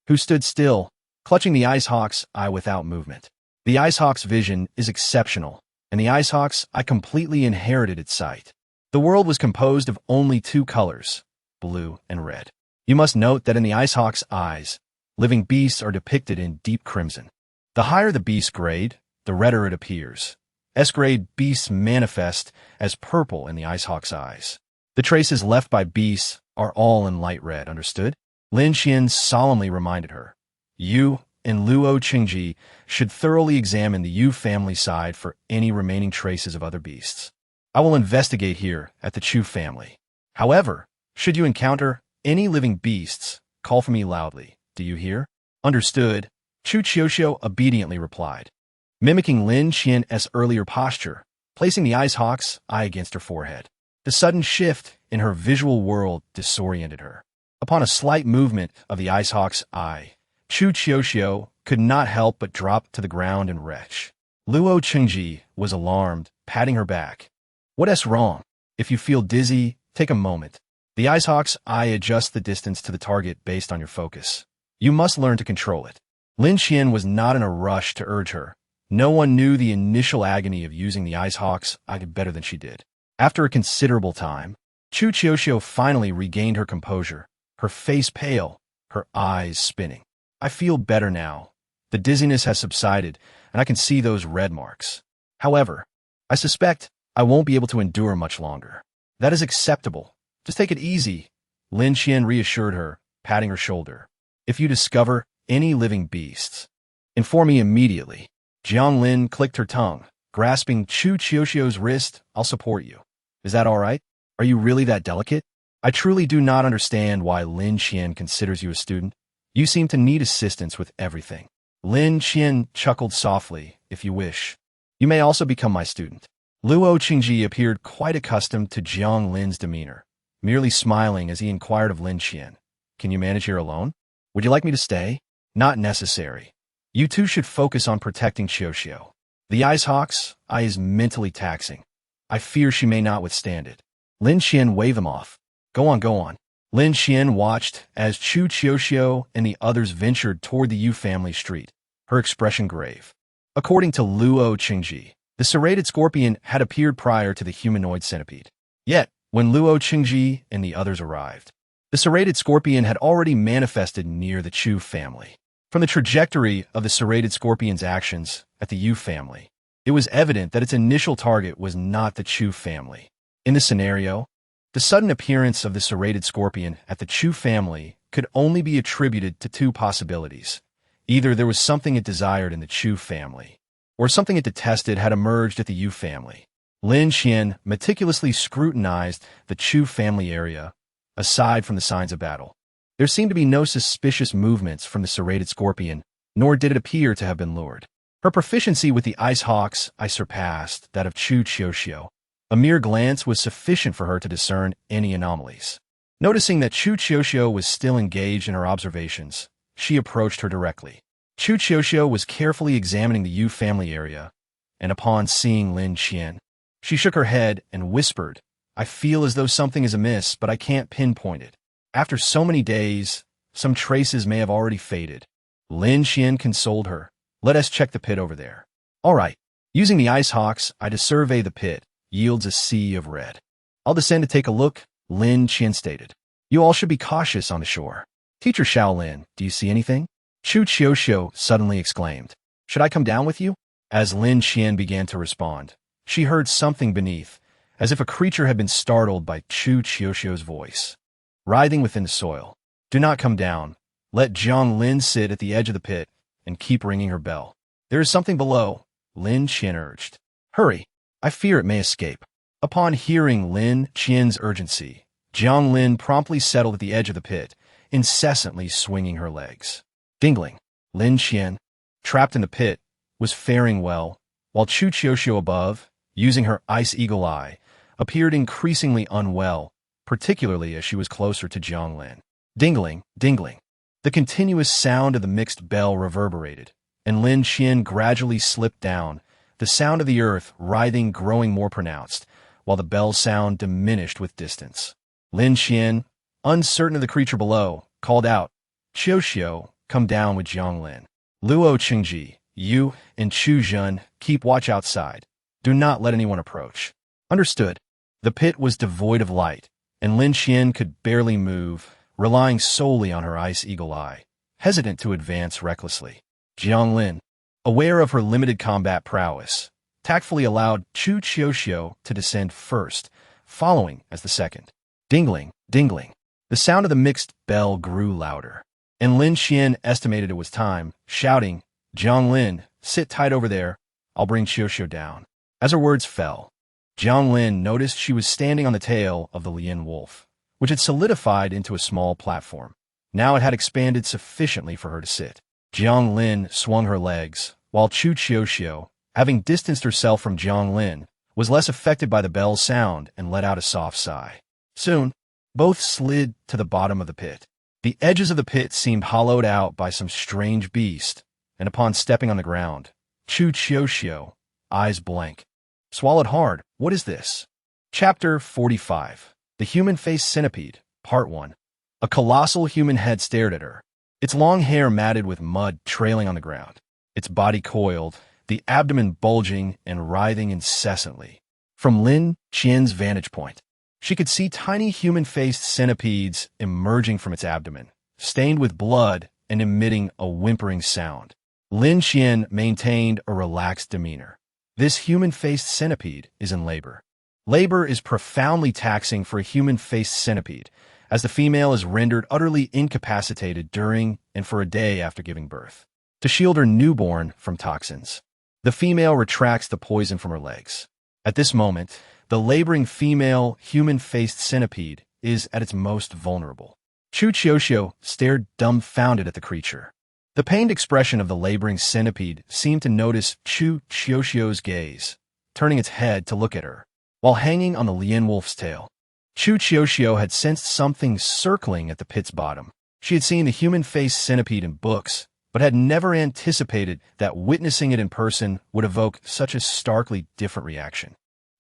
who stood still, clutching the ice hawk's eye without movement. The ice hawk's vision is exceptional, and the ice hawk's eye completely inherited its sight. The world was composed of only two colors, blue and red. You must note that in the ice hawk's eyes, living beasts are depicted in deep crimson. The higher the beast grade, the redder it appears. S-grade beasts manifest as purple in the ice hawk's eyes. The traces left by beasts are all in light red, understood? Lin Qian solemnly reminded her. You and Luo Qingji should thoroughly examine the Yu family side for any remaining traces of other beasts. I will investigate here at the Chu family. However, should you encounter any living beasts, call for me loudly. Do you hear? Understood. Chu Qiuxiu obediently replied, mimicking Lin Qian's earlier posture, placing the ice hawk's eye against her forehead. The sudden shift in her visual world disoriented her. Upon a slight movement of the ice hawk's eye, Chu Qiuxiu could not help but drop to the ground and retch. Luo Qingji was alarmed, patting her back. What's wrong? If you feel dizzy, take a moment. The ice hawk's eye adjusts the distance to the target based on your focus. You must learn to control it. Lin Qian was not in a rush to urge her. No one knew the initial agony of using the ice hawk's eye better than she did. After a considerable time, Chu Qiuxiu finally regained her composure, her face pale, her eyes spinning. I feel better now. The dizziness has subsided, and I can see those red marks. However, I suspect I won't be able to endure much longer. That is acceptable. Just take it easy, Lin Qian reassured her, patting her shoulder. If you discover any living beasts, inform me immediately. Jiang Lin clicked her tongue, grasping Chu Qiuxiu's wrist. I'll support you. Is that all right? Are you really that delicate? I truly do not understand why Lin Qian considers you a student. You seem to need assistance with everything. Lin Qian chuckled softly. If you wish, you may also become my student. Luo Qingji appeared quite accustomed to Jiang Lin's demeanor, merely smiling as he inquired of Lin Qian. Can you manage here alone? Would you like me to stay? Not necessary. You two should focus on protecting Qiuxiu. The ice hawk's eye is mentally taxing. I fear she may not withstand it. Lin Qian waved them off. Go on, go on. Lin Qian watched as Chu Qiuxiu and the others ventured toward the Yu family street, her expression grave. According to Luo Qingji, the serrated scorpion had appeared prior to the humanoid centipede. Yet, when Luo Qingji and the others arrived, the serrated scorpion had already manifested near the Chu family. From the trajectory of the serrated scorpion's actions at the Yu family, it was evident that its initial target was not the Chu family. In this scenario, the sudden appearance of the serrated scorpion at the Chu family could only be attributed to two possibilities. Either there was something it desired in the Chu family, or something it detested had emerged at the Yu family. Lin Qian meticulously scrutinized the Chu family area, aside from the signs of battle. There seemed to be no suspicious movements from the serrated scorpion, nor did it appear to have been lured. Her proficiency with the ice hawk's eye surpassed that of Chu Qiuxiu. A mere glance was sufficient for her to discern any anomalies. Noticing that Chu Qiuxiu was still engaged in her observations, she approached her directly. Chu Qiuxiu was carefully examining the Yu family area, and upon seeing Lin Qian, she shook her head and whispered, "I feel as though something is amiss, but I can't pinpoint it. After so many days, some traces may have already faded." Lin Qian consoled her. "Let us check the pit over there." "All right." Using the ice hawk's eye to survey the pit yields a sea of red. "I'll descend to take a look," Lin Qian stated. "You all should be cautious on the shore." "Teacher Shaolin, do you see anything?" Chu Qiuxiu suddenly exclaimed. "Should I come down with you?" As Lin Qian began to respond, she heard something beneath, as if a creature had been startled by Chu Qiuxiu's voice. Writhing within the soil. "Do not come down. Let Jiang Lin sit at the edge of the pit and keep ringing her bell. There is something below," Lin Qian urged. "Hurry. I fear it may escape." Upon hearing Lin Qian's urgency, Jiang Lin promptly settled at the edge of the pit, incessantly swinging her legs. Dingling. Lin Qian, trapped in the pit, was faring well, while Chu Qiuxiu above, using her ice eagle eye, appeared increasingly unwell, particularly as she was closer to Jiang Lin. Dingling, dingling. The continuous sound of the mixed bell reverberated, and Lin Qian gradually slipped down, the sound of the earth writhing growing more pronounced, while the bell sound diminished with distance. Lin Qian, uncertain of the creature below, called out, "Qiuxiu, come down with Jiang Lin. Luo Qingji, you and Chu Zhen keep watch outside. Do not let anyone approach." Understood. The pit was devoid of light, and Lin Qian could barely move, relying solely on her ice eagle eye, hesitant to advance recklessly. Jiang Lin, aware of her limited combat prowess, tactfully allowed Chu Qiuxiu to descend first, following as the second. Dingling, dingling. The sound of the mixed bell grew louder, and Lin Qian estimated it was time, shouting, "Jiang Lin, sit tight over there. I'll bring Qiuxiu down." As her words fell, Jiang Lin noticed she was standing on the tail of the Lian wolf, which had solidified into a small platform. Now it had expanded sufficiently for her to sit. Jiang Lin swung her legs, while Chu Qiuxiu, having distanced herself from Jiang Lin, was less affected by the bell's sound and let out a soft sigh. Soon, both slid to the bottom of the pit. The edges of the pit seemed hollowed out by some strange beast, and upon stepping on the ground, Chu Qiuxiu, eyes blank, swallowed hard. "What is this?" Chapter 45. The Human-Faced Centipede, Part 1. A colossal human head stared at her, its long hair matted with mud trailing on the ground, its body coiled, the abdomen bulging and writhing incessantly. From Lin Qian's vantage point, she could see tiny human-faced centipedes emerging from its abdomen, stained with blood and emitting a whimpering sound. Lin Qian maintained a relaxed demeanor. This human-faced centipede is in labor. Labor is profoundly taxing for a human-faced centipede, as the female is rendered utterly incapacitated during and for a day after giving birth. To shield her newborn from toxins, the female retracts the poison from her legs. At this moment, the laboring female human-faced centipede is at its most vulnerable. Chu Qiuxiu stared dumbfounded at the creature. The pained expression of the laboring centipede seemed to notice Chu Qiuxiu's gaze, turning its head to look at her, while hanging on the Lian wolf's tail. Chu Qiuxiu had sensed something circling at the pit's bottom. She had seen the human-faced centipede in books, but had never anticipated that witnessing it in person would evoke such a starkly different reaction.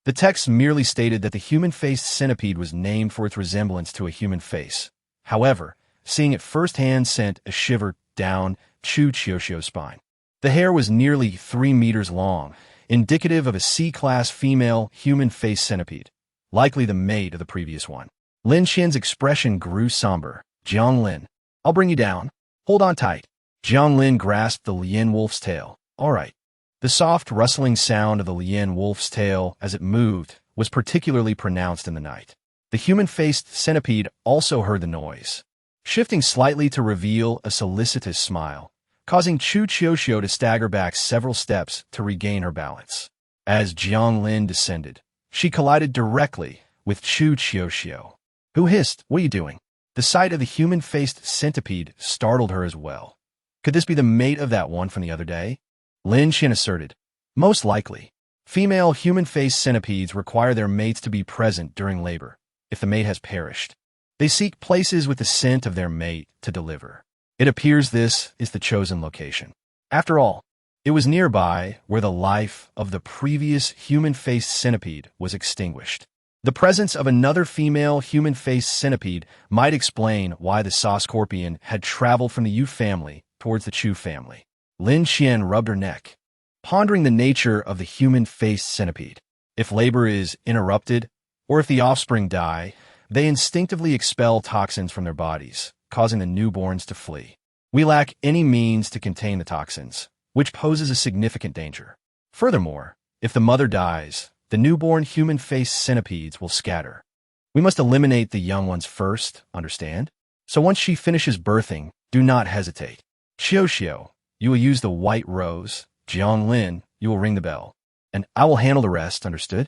The text merely stated that the human-faced centipede was named for its resemblance to a human face. However, seeing it firsthand sent a shiver down Chu Qiuxiu's spine. The hair was nearly 3 meters long, indicative of a C-class female human-faced centipede, likely the mate of the previous one. Lin Qian's expression grew somber. Jiang Lin, I'll bring you down. Hold on tight. Jiang Lin grasped the Lian wolf's tail. All right. The soft rustling sound of the Lian wolf's tail as it moved was particularly pronounced in the night. The human-faced centipede also heard the noise, shifting slightly to reveal a solicitous smile, causing Chu Qiuxiu to stagger back several steps to regain her balance. As Jiang Lin descended, she collided directly with Chu Qiuxiu, who hissed, "What are you doing?" The sight of the human-faced centipede startled her as well. Could this be the mate of that one from the other day? Lin Qian asserted. Most likely. Female human-faced centipedes require their mates to be present during labor. If the mate has perished, they seek places with the scent of their mate to deliver. It appears this is the chosen location. After all, it was nearby where the life of the previous human-faced centipede was extinguished. The presence of another female human-faced centipede might explain why the saw scorpion had traveled from the Yu family towards the Chu family. Lin Qian rubbed her neck, pondering the nature of the human-faced centipede. If labor is interrupted, or if the offspring die, they instinctively expel toxins from their bodies, causing the newborns to flee. We lack any means to contain the toxins, which poses a significant danger. Furthermore, if the mother dies, the newborn human-faced centipedes will scatter. We must eliminate the young ones first, understand? So once she finishes birthing, do not hesitate. Qiuxiu, you will use the white rose. Jiang Lin, you will ring the bell. And I will handle the rest, understood?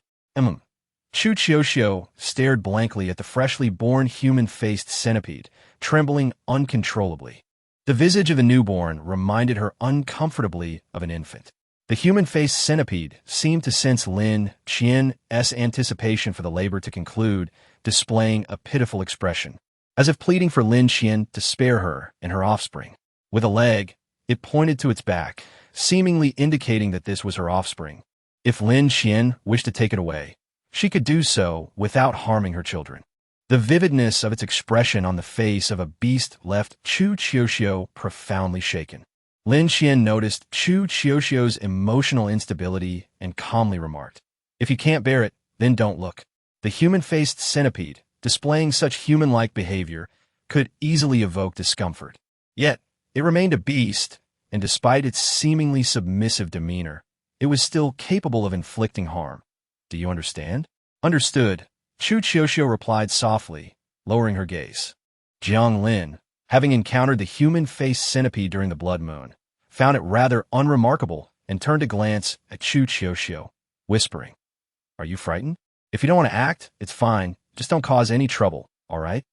Chu Qiuxiu stared blankly at the freshly born human-faced centipede, trembling uncontrollably. The visage of the newborn reminded her uncomfortably of an infant. The human-faced centipede seemed to sense Lin Qian's anticipation for the labor to conclude, displaying a pitiful expression, as if pleading for Lin Qian to spare her and her offspring. With a leg, it pointed to its back, seemingly indicating that this was her offspring. If Lin Qian wished to take it away, she could do so without harming her children. The vividness of its expression on the face of a beast left Chu Qiuxiu profoundly shaken. Lin Qian noticed Chu Qiuxiu's emotional instability and calmly remarked, "If you can't bear it, then don't look." The human-faced centipede, displaying such human-like behavior, could easily evoke discomfort. Yet, it remained a beast, and despite its seemingly submissive demeanor, it was still capable of inflicting harm. Do you understand? Understood, Chu Qiuxiu replied softly, lowering her gaze. Jiang Lin, having encountered the human-faced centipede during the blood moon, found it rather unremarkable and turned to glance at Chu Qiuxiu, whispering, "Are you frightened? If you don't want to act, it's fine. Just don't cause any trouble, all right?"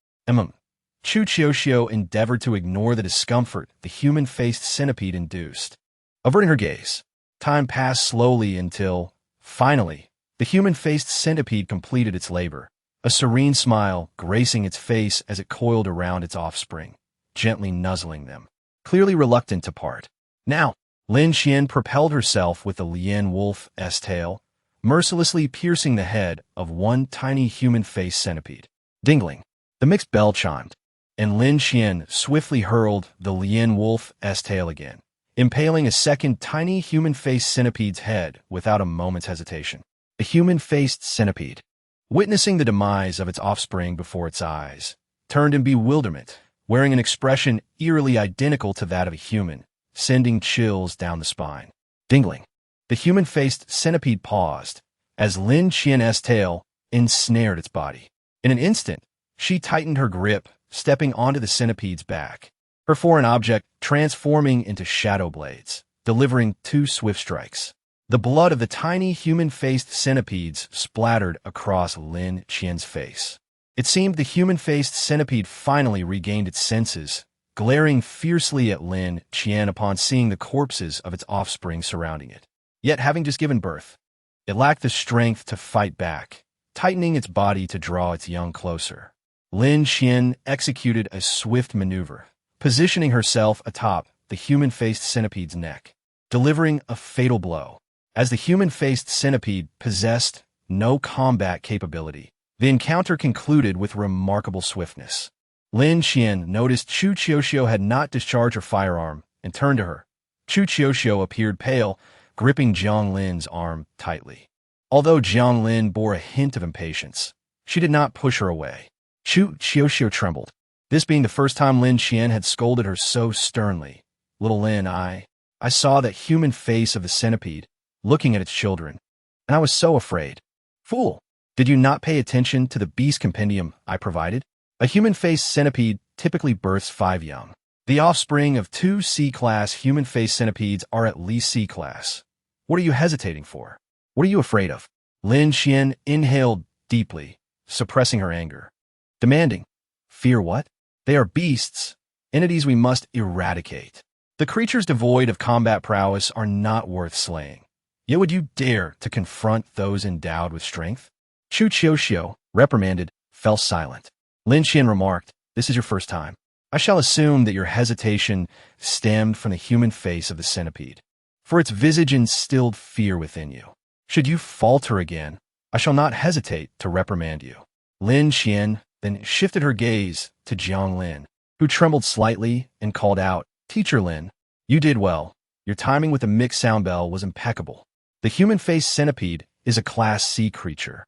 Chu Qiuxiu endeavored to ignore the discomfort the human-faced centipede induced. Averting her gaze, time passed slowly until, finally, the human-faced centipede completed its labor, a serene smile gracing its face as it coiled around its offspring, gently nuzzling them, clearly reluctant to part. Now, Lin Qian propelled herself with the Lian wolf's tail, mercilessly piercing the head of one tiny human-faced centipede. Dingling, the mixed bell chimed, and Lin Qian swiftly hurled the Lian wolf's tail again, impaling a second tiny human-faced centipede's head without a moment's hesitation. The human-faced centipede, witnessing the demise of its offspring before its eyes, turned in bewilderment, wearing an expression eerily identical to that of a human, sending chills down the spine. Dingling, the human-faced centipede paused, as Lin Qian's tail ensnared its body. In an instant, she tightened her grip, stepping onto the centipede's back, her foreign object transforming into shadow blades, delivering 2 swift strikes. The blood of the tiny human-faced centipedes splattered across Lin Qian's face. It seemed the human-faced centipede finally regained its senses, glaring fiercely at Lin Qian upon seeing the corpses of its offspring surrounding it. Yet having just given birth, it lacked the strength to fight back, tightening its body to draw its young closer. Lin Qian executed a swift maneuver, positioning herself atop the human-faced centipede's neck, delivering a fatal blow. As the human-faced centipede possessed no combat capability, the encounter concluded with remarkable swiftness. Lin Qian noticed Chu Qiuxiu had not discharged her firearm and turned to her, Chu Qiuxiu appeared pale, gripping Jiang Lin's arm tightly. Although Jiang Lin bore a hint of impatience, she did not push her away. Chu Qiuxiu trembled, this being the first time Lin Qian had scolded her so sternly. Little Lin, I saw that human face of the centipede, looking at its children, and I was so afraid. Fool! Did you not pay attention to the beast compendium I provided? A human-faced centipede typically births 5 young. The offspring of 2 C-class human-faced centipedes are at least C-class. What are you hesitating for? What are you afraid of? Lin Qian inhaled deeply, suppressing her anger. Demanding, fear what? They are beasts, entities we must eradicate. The creatures devoid of combat prowess are not worth slaying. Yet would you dare to confront those endowed with strength? Chu Qiuxiu, reprimanded, fell silent. Lin Qian remarked, this is your first time. I shall assume that your hesitation stemmed from the human face of the centipede, for its visage instilled fear within you. Should you falter again, I shall not hesitate to reprimand you. Lin Qian then shifted her gaze to Jiang Lin, who trembled slightly and called out, Teacher Lin, you did well. Your timing with the mixed sound bell was impeccable. The human-faced centipede is a Class C creature,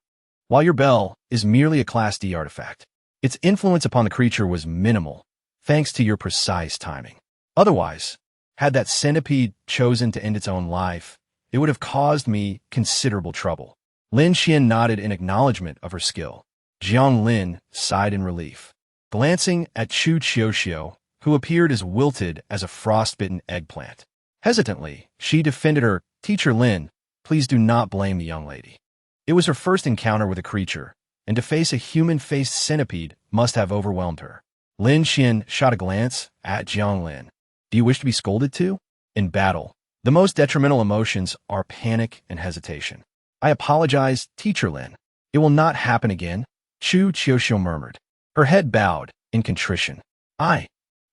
while your bell is merely a Class D artifact. Its influence upon the creature was minimal, thanks to your precise timing. Otherwise, had that centipede chosen to end its own life, it would have caused me considerable trouble. Lin Qian nodded in acknowledgement of her skill. Jiang Lin sighed in relief. Glancing at Chu Qiuxiu, who appeared as wilted as a frostbitten eggplant. Hesitantly, she defended her, Teacher Lin, please do not blame the young lady. It was her first encounter with a creature, and to face a human-faced centipede must have overwhelmed her. Lin Qian shot a glance at Jiang Lin. Do you wish to be scolded too? In battle, the most detrimental emotions are panic and hesitation. I apologize, Teacher Lin. It will not happen again, Chu Qiuxiu murmured. Her head bowed in contrition. I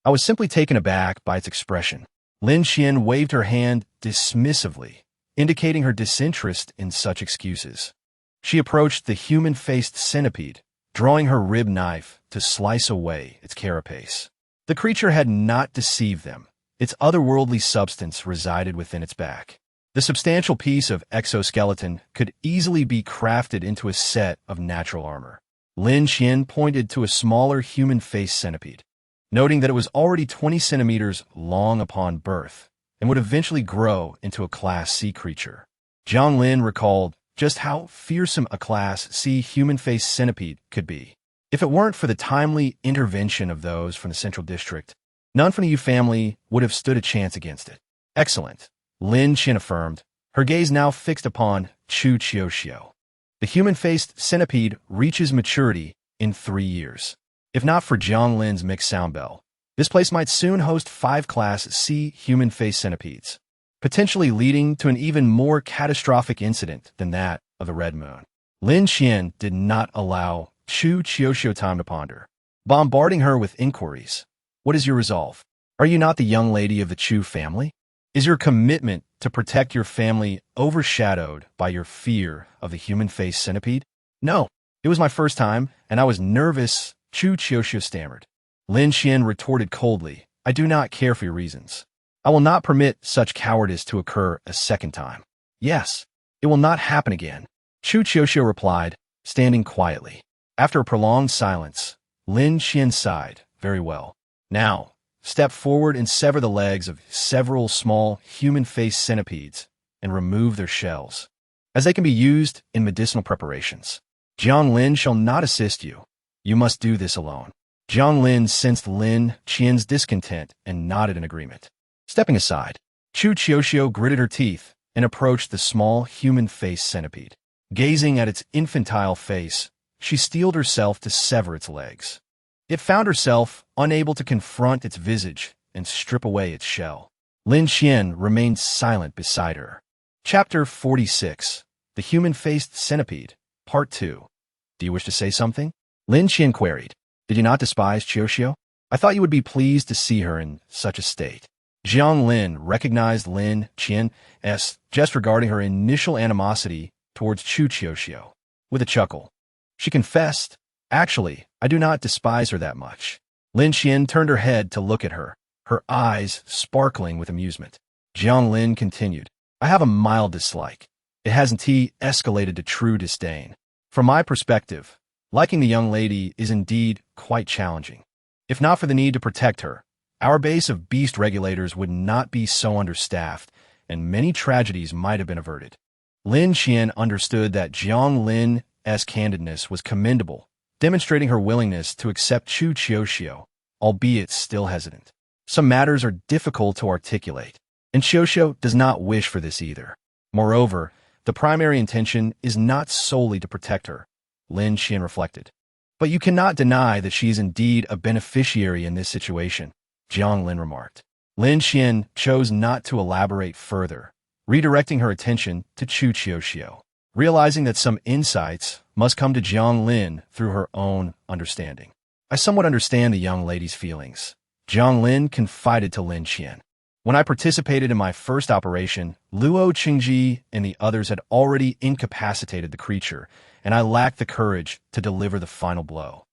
was simply taken aback by its expression. Lin Qian waved her hand dismissively, indicating her disinterest in such excuses. She approached the human-faced centipede, drawing her rib knife to slice away its carapace. The creature had not deceived them. Its otherworldly substance resided within its back. The substantial piece of exoskeleton could easily be crafted into a set of natural armor. Lin Qian pointed to a smaller human-faced centipede, noting that it was already 20 centimeters long upon birth and would eventually grow into a Class C creature. Jiang Lin recalled just how fearsome a Class C human-faced centipede could be. If it weren't for the timely intervention of those from the Central District, none from the Yu family would have stood a chance against it. Excellent, Lin Qian affirmed, her gaze now fixed upon Chu Qiuxiu. The human-faced centipede reaches maturity in 3 years. If not for Jiang Lin's mixed sound bell, this place might soon host 5 Class C human-faced centipedes, potentially leading to an even more catastrophic incident than that of the Red Moon. Lin Qian did not allow Chu Qiuxiu time to ponder, bombarding her with inquiries. What is your resolve? Are you not the young lady of the Chu family? Is your commitment to protect your family overshadowed by your fear of the human-faced centipede? No, it was my first time, and I was nervous, Chu Qiuxiu stammered. Lin Qian retorted coldly, I do not care for your reasons. I will not permit such cowardice to occur a second time. Yes, it will not happen again, Chu Qiuxiu replied, standing quietly. After a prolonged silence, Lin Qian sighed, very well. Now, step forward and sever the legs of several small human-faced centipedes and remove their shells, as they can be used in medicinal preparations. Jiang Lin shall not assist you. You must do this alone. Jiang Lin sensed Lin Qian's discontent and nodded in agreement. Stepping aside, Chu Qiuxiu gritted her teeth and approached the small human-faced centipede. Gazing at its infantile face, she steeled herself to sever its legs. It found herself unable to confront its visage and strip away its shell. Lin Qian remained silent beside her. Chapter 46, The Human-Faced Centipede, Part 2. Do you wish to say something? Lin Qian queried. Did you not despise Qiuxiu? I thought you would be pleased to see her in such a state. Jiang Lin recognized Lin Qian's jest regarding her initial animosity towards Chu Qiuxiu. With a chuckle, she confessed, actually, I do not despise her that much. Lin Qian turned her head to look at her, her eyes sparkling with amusement. Jiang Lin continued. I have a mild dislike. It hasn't escalated to true disdain. From my perspective, liking the young lady is indeed quite challenging. If not for the need to protect her, our base of beast regulators would not be so understaffed, and many tragedies might have been averted. Lin Qian understood that Jiang Lin's candidness was commendable, demonstrating her willingness to accept Chu Qiuxiu, albeit still hesitant. Some matters are difficult to articulate, and Qiuxiu does not wish for this either. Moreover, the primary intention is not solely to protect her, Lin Qian reflected. But you cannot deny that she is indeed a beneficiary in this situation, Jiang Lin remarked. Lin Qian chose not to elaborate further, redirecting her attention to Chu Qiuxiu, realizing that some insights must come to Jiang Lin through her own understanding. I somewhat understand the young lady's feelings, Jiang Lin confided to Lin Qian. When I participated in my first operation, Luo Qingji and the others had already incapacitated the creature, and I lacked the courage to deliver the final blow.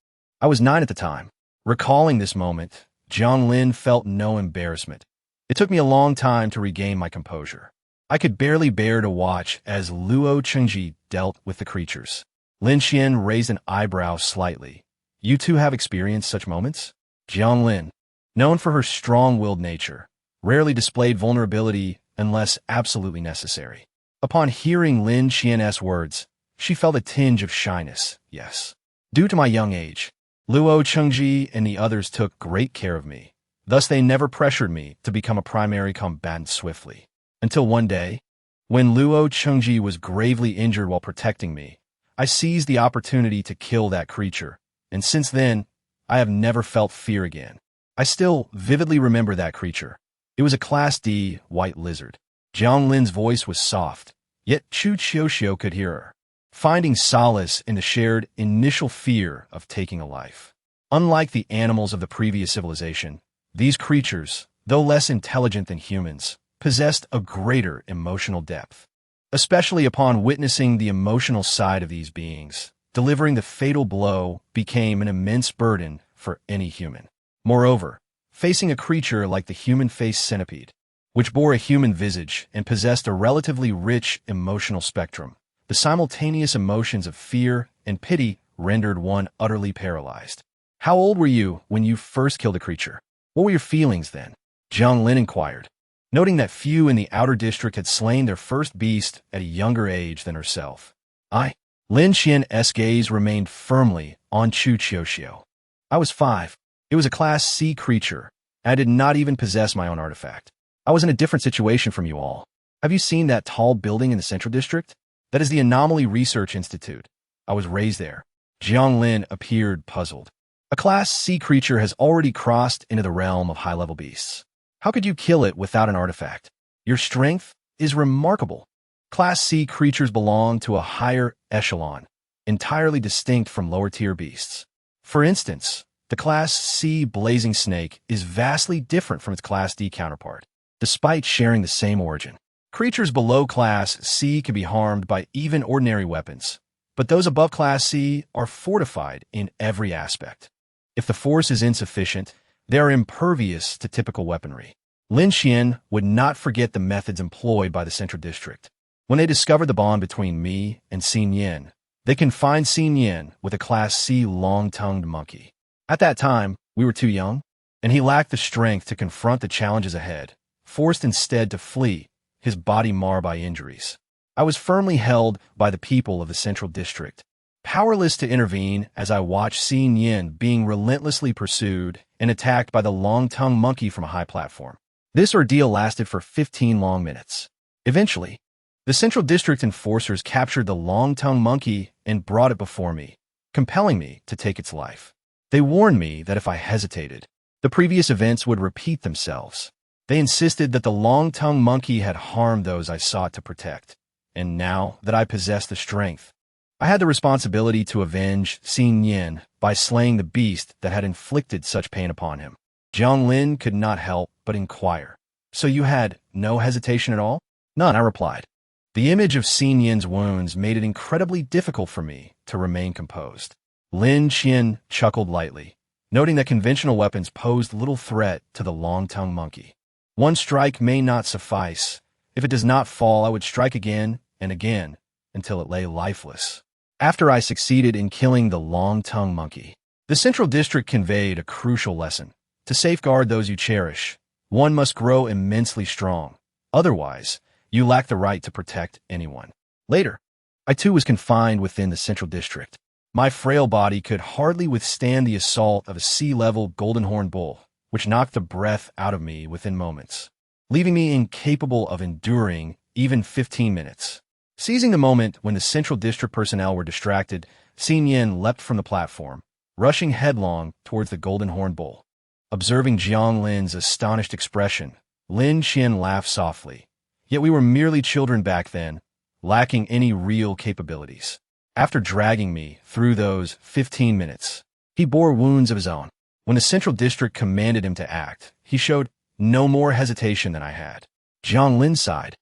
I was 9 at the time. Recalling this moment, Jiang Lin felt no embarrassment. It took me a long time to regain my composure. I could barely bear to watch as Luo Qingji dealt with the creatures. Lin Qian raised an eyebrow slightly. You two have experienced such moments? Jiang Lin, known for her strong-willed nature, rarely displayed vulnerability unless absolutely necessary. Upon hearing Lin Qian's words, she felt a tinge of shyness, yes. Due to my young age, Luo Qingji and the others took great care of me. Thus they never pressured me to become a primary combatant swiftly. Until one day, when Luo Qingji was gravely injured while protecting me, I seized the opportunity to kill that creature, and since then, I have never felt fear again. I still vividly remember that creature. It was a Class D white lizard. Jiang Lin's voice was soft, yet Chu Qiuxiu could hear her, finding solace in the shared initial fear of taking a life. Unlike the animals of the previous civilization, these creatures, though less intelligent than humans, possessed a greater emotional depth. Especially upon witnessing the emotional side of these beings, delivering the fatal blow became an immense burden for any human. Moreover, facing a creature like the human-faced centipede, which bore a human visage and possessed a relatively rich emotional spectrum, the simultaneous emotions of fear and pity rendered one utterly paralyzed. How old were you when you first killed a creature? What were your feelings then? Jiang Lin inquired, noting that few in the outer district had slain their first beast at a younger age than herself. Lin Qian's gaze remained firmly on Chu Qiuxiu. I was 5. It was a Class C creature. I did not even possess my own artifact. I was in a different situation from you all. Have you seen that tall building in the Central District? That is the Anomaly Research Institute. I was raised there. Jiang Lin appeared puzzled. A Class C creature has already crossed into the realm of high-level beasts. How could you kill it without an artifact? Your strength is remarkable. Class C creatures belong to a higher echelon, entirely distinct from lower-tier beasts. For instance, the Class C blazing snake is vastly different from its Class D counterpart, despite sharing the same origin. Creatures below Class C can be harmed by even ordinary weapons, but those above Class C are fortified in every aspect. If the force is insufficient, they are impervious to typical weaponry. Lin Qian would not forget the methods employed by the Central District. When they discovered the bond between me and Xin Yin, they confined Xin Yin with a Class C long-tongued monkey. At that time, we were too young, and he lacked the strength to confront the challenges ahead, forced instead to flee, his body marred by injuries. I was firmly held by the people of the Central District, powerless to intervene as I watched Xin Yin being relentlessly pursued and attacked by the long-tongued monkey from a high platform. This ordeal lasted for 15 long minutes. Eventually, the Central District enforcers captured the long-tongued monkey and brought it before me, compelling me to take its life. They warned me that if I hesitated, the previous events would repeat themselves. They insisted that the long-tongued monkey had harmed those I sought to protect, and now that I possessed the strength, I had the responsibility to avenge Xin Yin by slaying the beast that had inflicted such pain upon him. Jiang Lin could not help but inquire. So you had no hesitation at all? None, I replied. The image of Xin Yin's wounds made it incredibly difficult for me to remain composed. Lin Qian chuckled lightly, noting that conventional weapons posed little threat to the long-tongued monkey. One strike may not suffice. If it does not fall, I would strike again and again until it lay lifeless. After I succeeded in killing the long-tongued monkey, the Central District conveyed a crucial lesson. To safeguard those you cherish, one must grow immensely strong. Otherwise, you lack the right to protect anyone. Later, I too was confined within the Central District. My frail body could hardly withstand the assault of a sea-level golden-horned bull, which knocked the breath out of me within moments, leaving me incapable of enduring even 15 minutes. Seizing the moment when the Central District personnel were distracted, Xin Yin leapt from the platform, rushing headlong towards the golden-horned bull. Observing Jiang Lin's astonished expression, Lin Qian laughed softly. Yet we were merely children back then, lacking any real capabilities. After dragging me through those 15 minutes, he bore wounds of his own. When the Central District commanded him to act, he showed no more hesitation than I had. Jiang Lin sighed.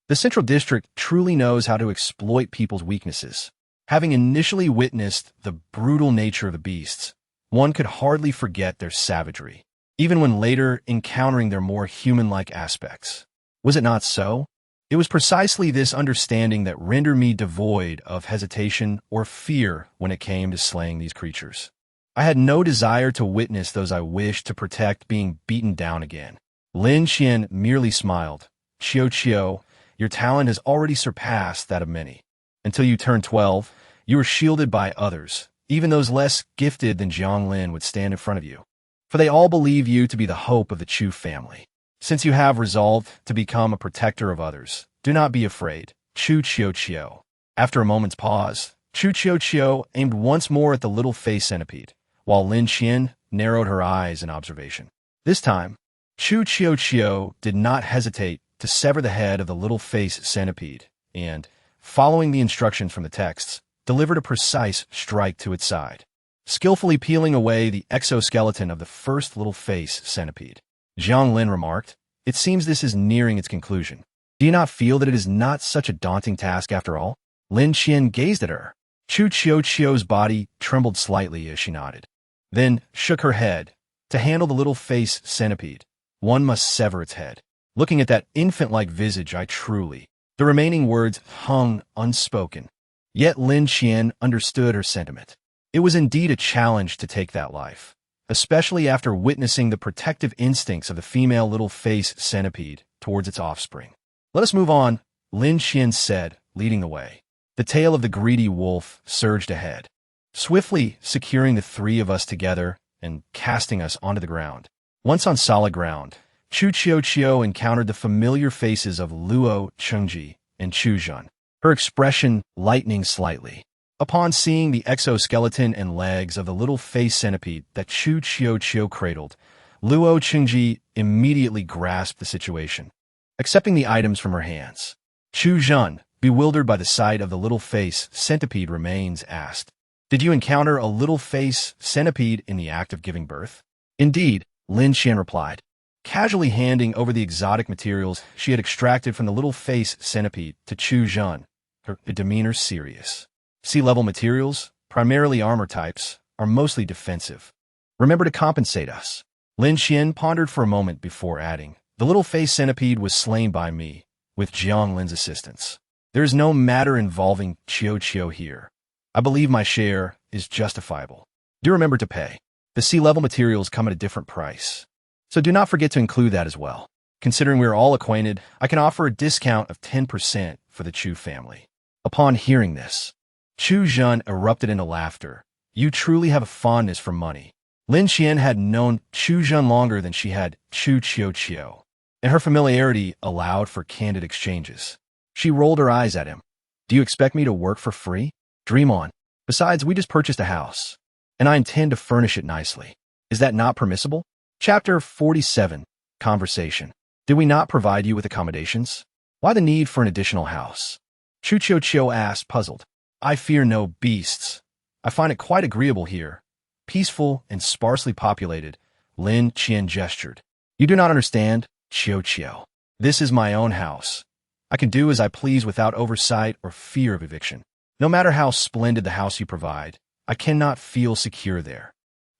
The Central District truly knows how to exploit people's weaknesses. Having initially witnessed the brutal nature of the beasts, one could hardly forget their savagery, even when later encountering their more human-like aspects. Was it not so? It was precisely this understanding that rendered me devoid of hesitation or fear when it came to slaying these creatures. I had no desire to witness those I wished to protect being beaten down again. Lin Qian merely smiled. Qiao, your talent has already surpassed that of many. Until you turn 12, you were shielded by others. Even those less gifted than Jiang Lin would stand in front of you, for they all believe you to be the hope of the Chu family. Since you have resolved to become a protector of others, do not be afraid. Chu Qiao. After a moment's pause, Chu Qiao aimed once more at the little face centipede, while Lin Qian narrowed her eyes in observation. This time, Chu Qiao did not hesitate to sever the head of the little face centipede and, following the instructions from the texts, delivered a precise strike to its side, skillfully peeling away the exoskeleton of the first little face centipede. Jiang Lin remarked, "It seems this is nearing its conclusion. Do you not feel that it is not such a daunting task after all?" Lin Qian gazed at her. Chu Qiao's body trembled slightly as she nodded, then shook her head. To handle the little face centipede, one must sever its head. Looking at that infant-like visage, I truly... The remaining words hung unspoken. Yet Lin Qian understood her sentiment. It was indeed a challenge to take that life, especially after witnessing the protective instincts of the female little face centipede towards its offspring. "Let us move on," Lin Qian said, leading the way. The tail of the greedy wolf surged ahead, swiftly securing the three of us together and casting us onto the ground. Once on solid ground, Chu Qiao encountered the familiar faces of Luo Chengji and Chu Zhen, her expression lightening slightly. Upon seeing the exoskeleton and legs of the little face centipede that Chu Qiao cradled, Luo Chengji immediately grasped the situation, accepting the items from her hands. Chu Zhen, bewildered by the sight of the little face centipede remains, asked, "Did you encounter a little face centipede in the act of giving birth?" "Indeed," Lin Qian replied, casually handing over the exotic materials she had extracted from the little face centipede to Chu Zhen, her demeanor serious. "Sea-level materials, primarily armor types, are mostly defensive. Remember to compensate us." Lin Qian pondered for a moment before adding, "The little face centipede was slain by me, with Jiang Lin's assistance. There is no matter involving Qiao here. I believe my share is justifiable. Do remember to pay. The sea-level materials come at a different price, so do not forget to include that as well. Considering we are all acquainted, I can offer a discount of 10% for the Chu family." Upon hearing this, Chu Zhen erupted into laughter. "You truly have a fondness for money." Lin Qian had known Chu Zhen longer than she had Chu Qiao, and her familiarity allowed for candid exchanges. She rolled her eyes at him. "Do you expect me to work for free? Dream on. Besides, we just purchased a house, and I intend to furnish it nicely. Is that not permissible?" Chapter 47. Conversation. "Did we not provide you with accommodations? Why the need for an additional house?" Chu Qiao asked, puzzled. "I fear no beasts. I find it quite agreeable here. Peaceful and sparsely populated." Lin Qian gestured. "You do not understand, Qiao. This is my own house. I can do as I please without oversight or fear of eviction. No matter how splendid the house you provide, I cannot feel secure there."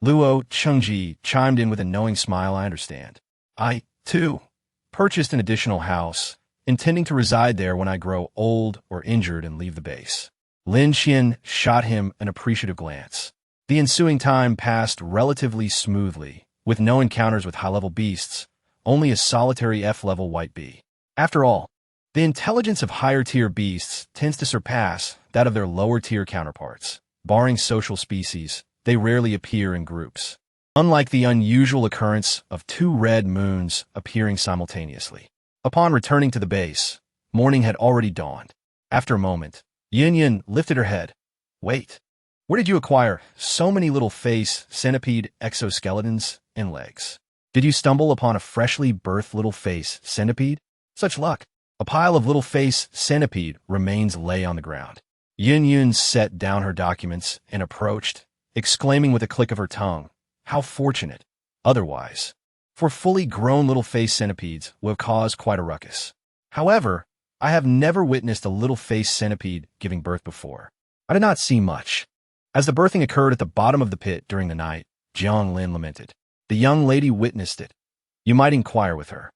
Luo Chengji chimed in with a knowing smile. "I understand. I, too, purchased an additional house, intending to reside there when I grow old or injured and leave the base. Lin Qian shot him an appreciative glance. The ensuing time passed relatively smoothly, with no encounters with high-level beasts, only a solitary F-level white bee. After all, the intelligence of higher-tier beasts tends to surpass that of their lower-tier counterparts. Barring social species, they rarely appear in groups. Unlike the unusual occurrence of two red moons appearing simultaneously. Upon returning to the base, morning had already dawned. After a moment, Yin lifted her head. Wait, where did you acquire so many little face centipede exoskeletons and legs? Did you stumble upon a freshly birthed little face centipede? Such luck. A pile of little face centipede remains lay on the ground. Yin set down her documents and approached, exclaiming with a click of her tongue, "How fortunate!" Otherwise, for fully grown little face centipedes would have caused quite a ruckus. However, I have never witnessed a little face centipede giving birth before. I did not see much. As the birthing occurred at the bottom of the pit during the night, Jiang Lin lamented. The young lady witnessed it. You might inquire with her.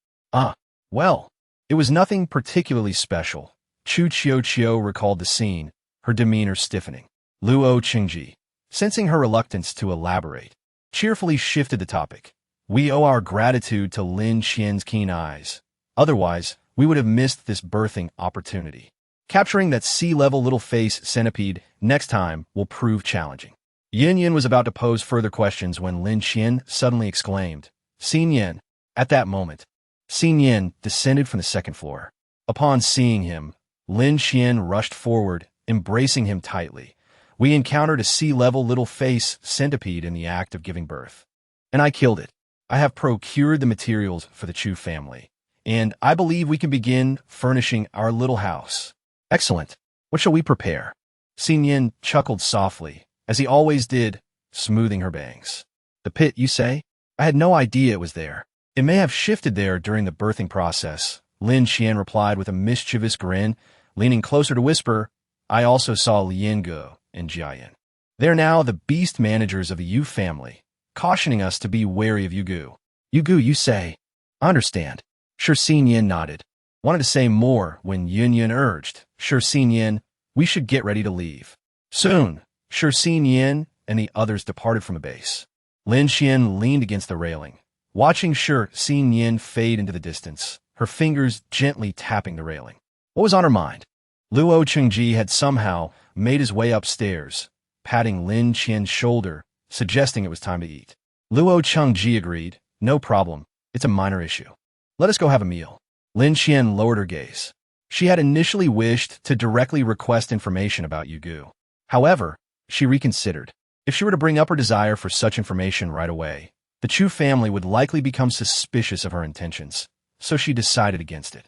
Well, it was nothing particularly special. Chu Qiu recalled the scene, her demeanor stiffening. Luo Qingji, sensing her reluctance to elaborate, cheerfully shifted the topic. We owe our gratitude to Lin Qian's keen eyes. Otherwise, we would have missed this birthing opportunity. Capturing that sea-level little face centipede next time will prove challenging. Yin was about to pose further questions when Lin Qian suddenly exclaimed, Xin Yin. At that moment, Xin Yin descended from the second floor. Upon seeing him, Lin Qian rushed forward, embracing him tightly. We encountered a sea-level little face centipede in the act of giving birth. And I killed it. I have procured the materials for the Chu family, and I believe we can begin furnishing our little house. Excellent. What shall we prepare? Xin Yin chuckled softly, as he always did, smoothing her bangs. The pit, you say? I had no idea it was there. It may have shifted there during the birthing process, Lin Qian replied with a mischievous grin, leaning closer to whisper, I also saw Lian Ge and Jiayan. They're now the beast managers of the Yu family, cautioning us to be wary of Yugu. Yugu, you say? I understand. Sure, Xin Yin nodded. Wanted to say more when Yin urged, Sure, Xin Yin, we should get ready to leave. Soon, Sure, Xin Yin and the others departed from the base. Lin Qian leaned against the railing, watching Sure, Xin Yin fade into the distance, her fingers gently tapping the railing. What was on her mind? Luo Qingji had somehow made his way upstairs, patting Lin Qian's shoulder, suggesting it was time to eat. Luo Qingji agreed, No problem, it's a minor issue. Let us go have a meal. Lin Qian lowered her gaze. She had initially wished to directly request information about Yugu. However, she reconsidered. If she were to bring up her desire for such information right away, the Chu family would likely become suspicious of her intentions, so she decided against it.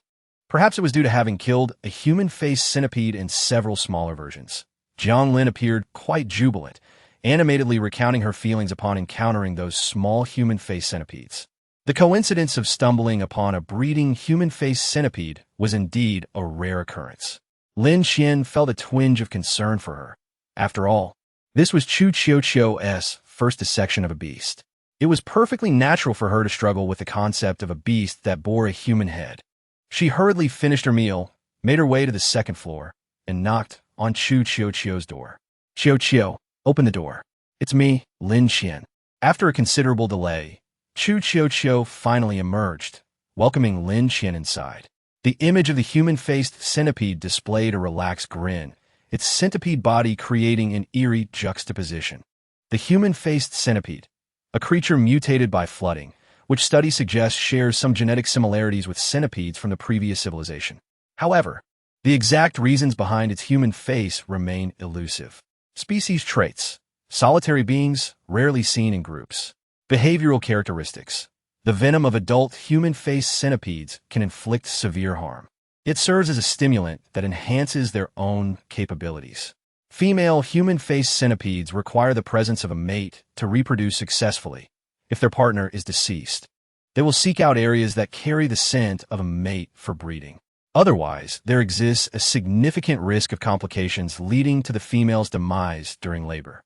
Perhaps it was due to having killed a human-faced centipede in several smaller versions. Jiang Lin appeared quite jubilant, animatedly recounting her feelings upon encountering those small human-faced centipedes. The coincidence of stumbling upon a breeding human-faced centipede was indeed a rare occurrence. Lin Qian felt a twinge of concern for her. After all, this was Chu Qiu's first dissection of a beast. It was perfectly natural for her to struggle with the concept of a beast that bore a human head. She hurriedly finished her meal, made her way to the second floor, and knocked on Chu Qiu's door. Qiu, open the door. It's me, Lin Qian. After a considerable delay, Chu Qiu finally emerged, welcoming Lin Qian inside. The image of the human-faced centipede displayed a relaxed grin, its centipede body creating an eerie juxtaposition. The human-faced centipede, a creature mutated by flooding, which studies suggest shares some genetic similarities with centipedes from the previous civilization. However, the exact reasons behind its human face remain elusive. Species traits: solitary beings, rarely seen in groups. Behavioral characteristics: the venom of adult human-faced centipedes can inflict severe harm. It serves as a stimulant that enhances their own capabilities. Female human-faced centipedes require the presence of a mate to reproduce successfully. If their partner is deceased, they will seek out areas that carry the scent of a mate for breeding. Otherwise, there exists a significant risk of complications leading to the female's demise during labor.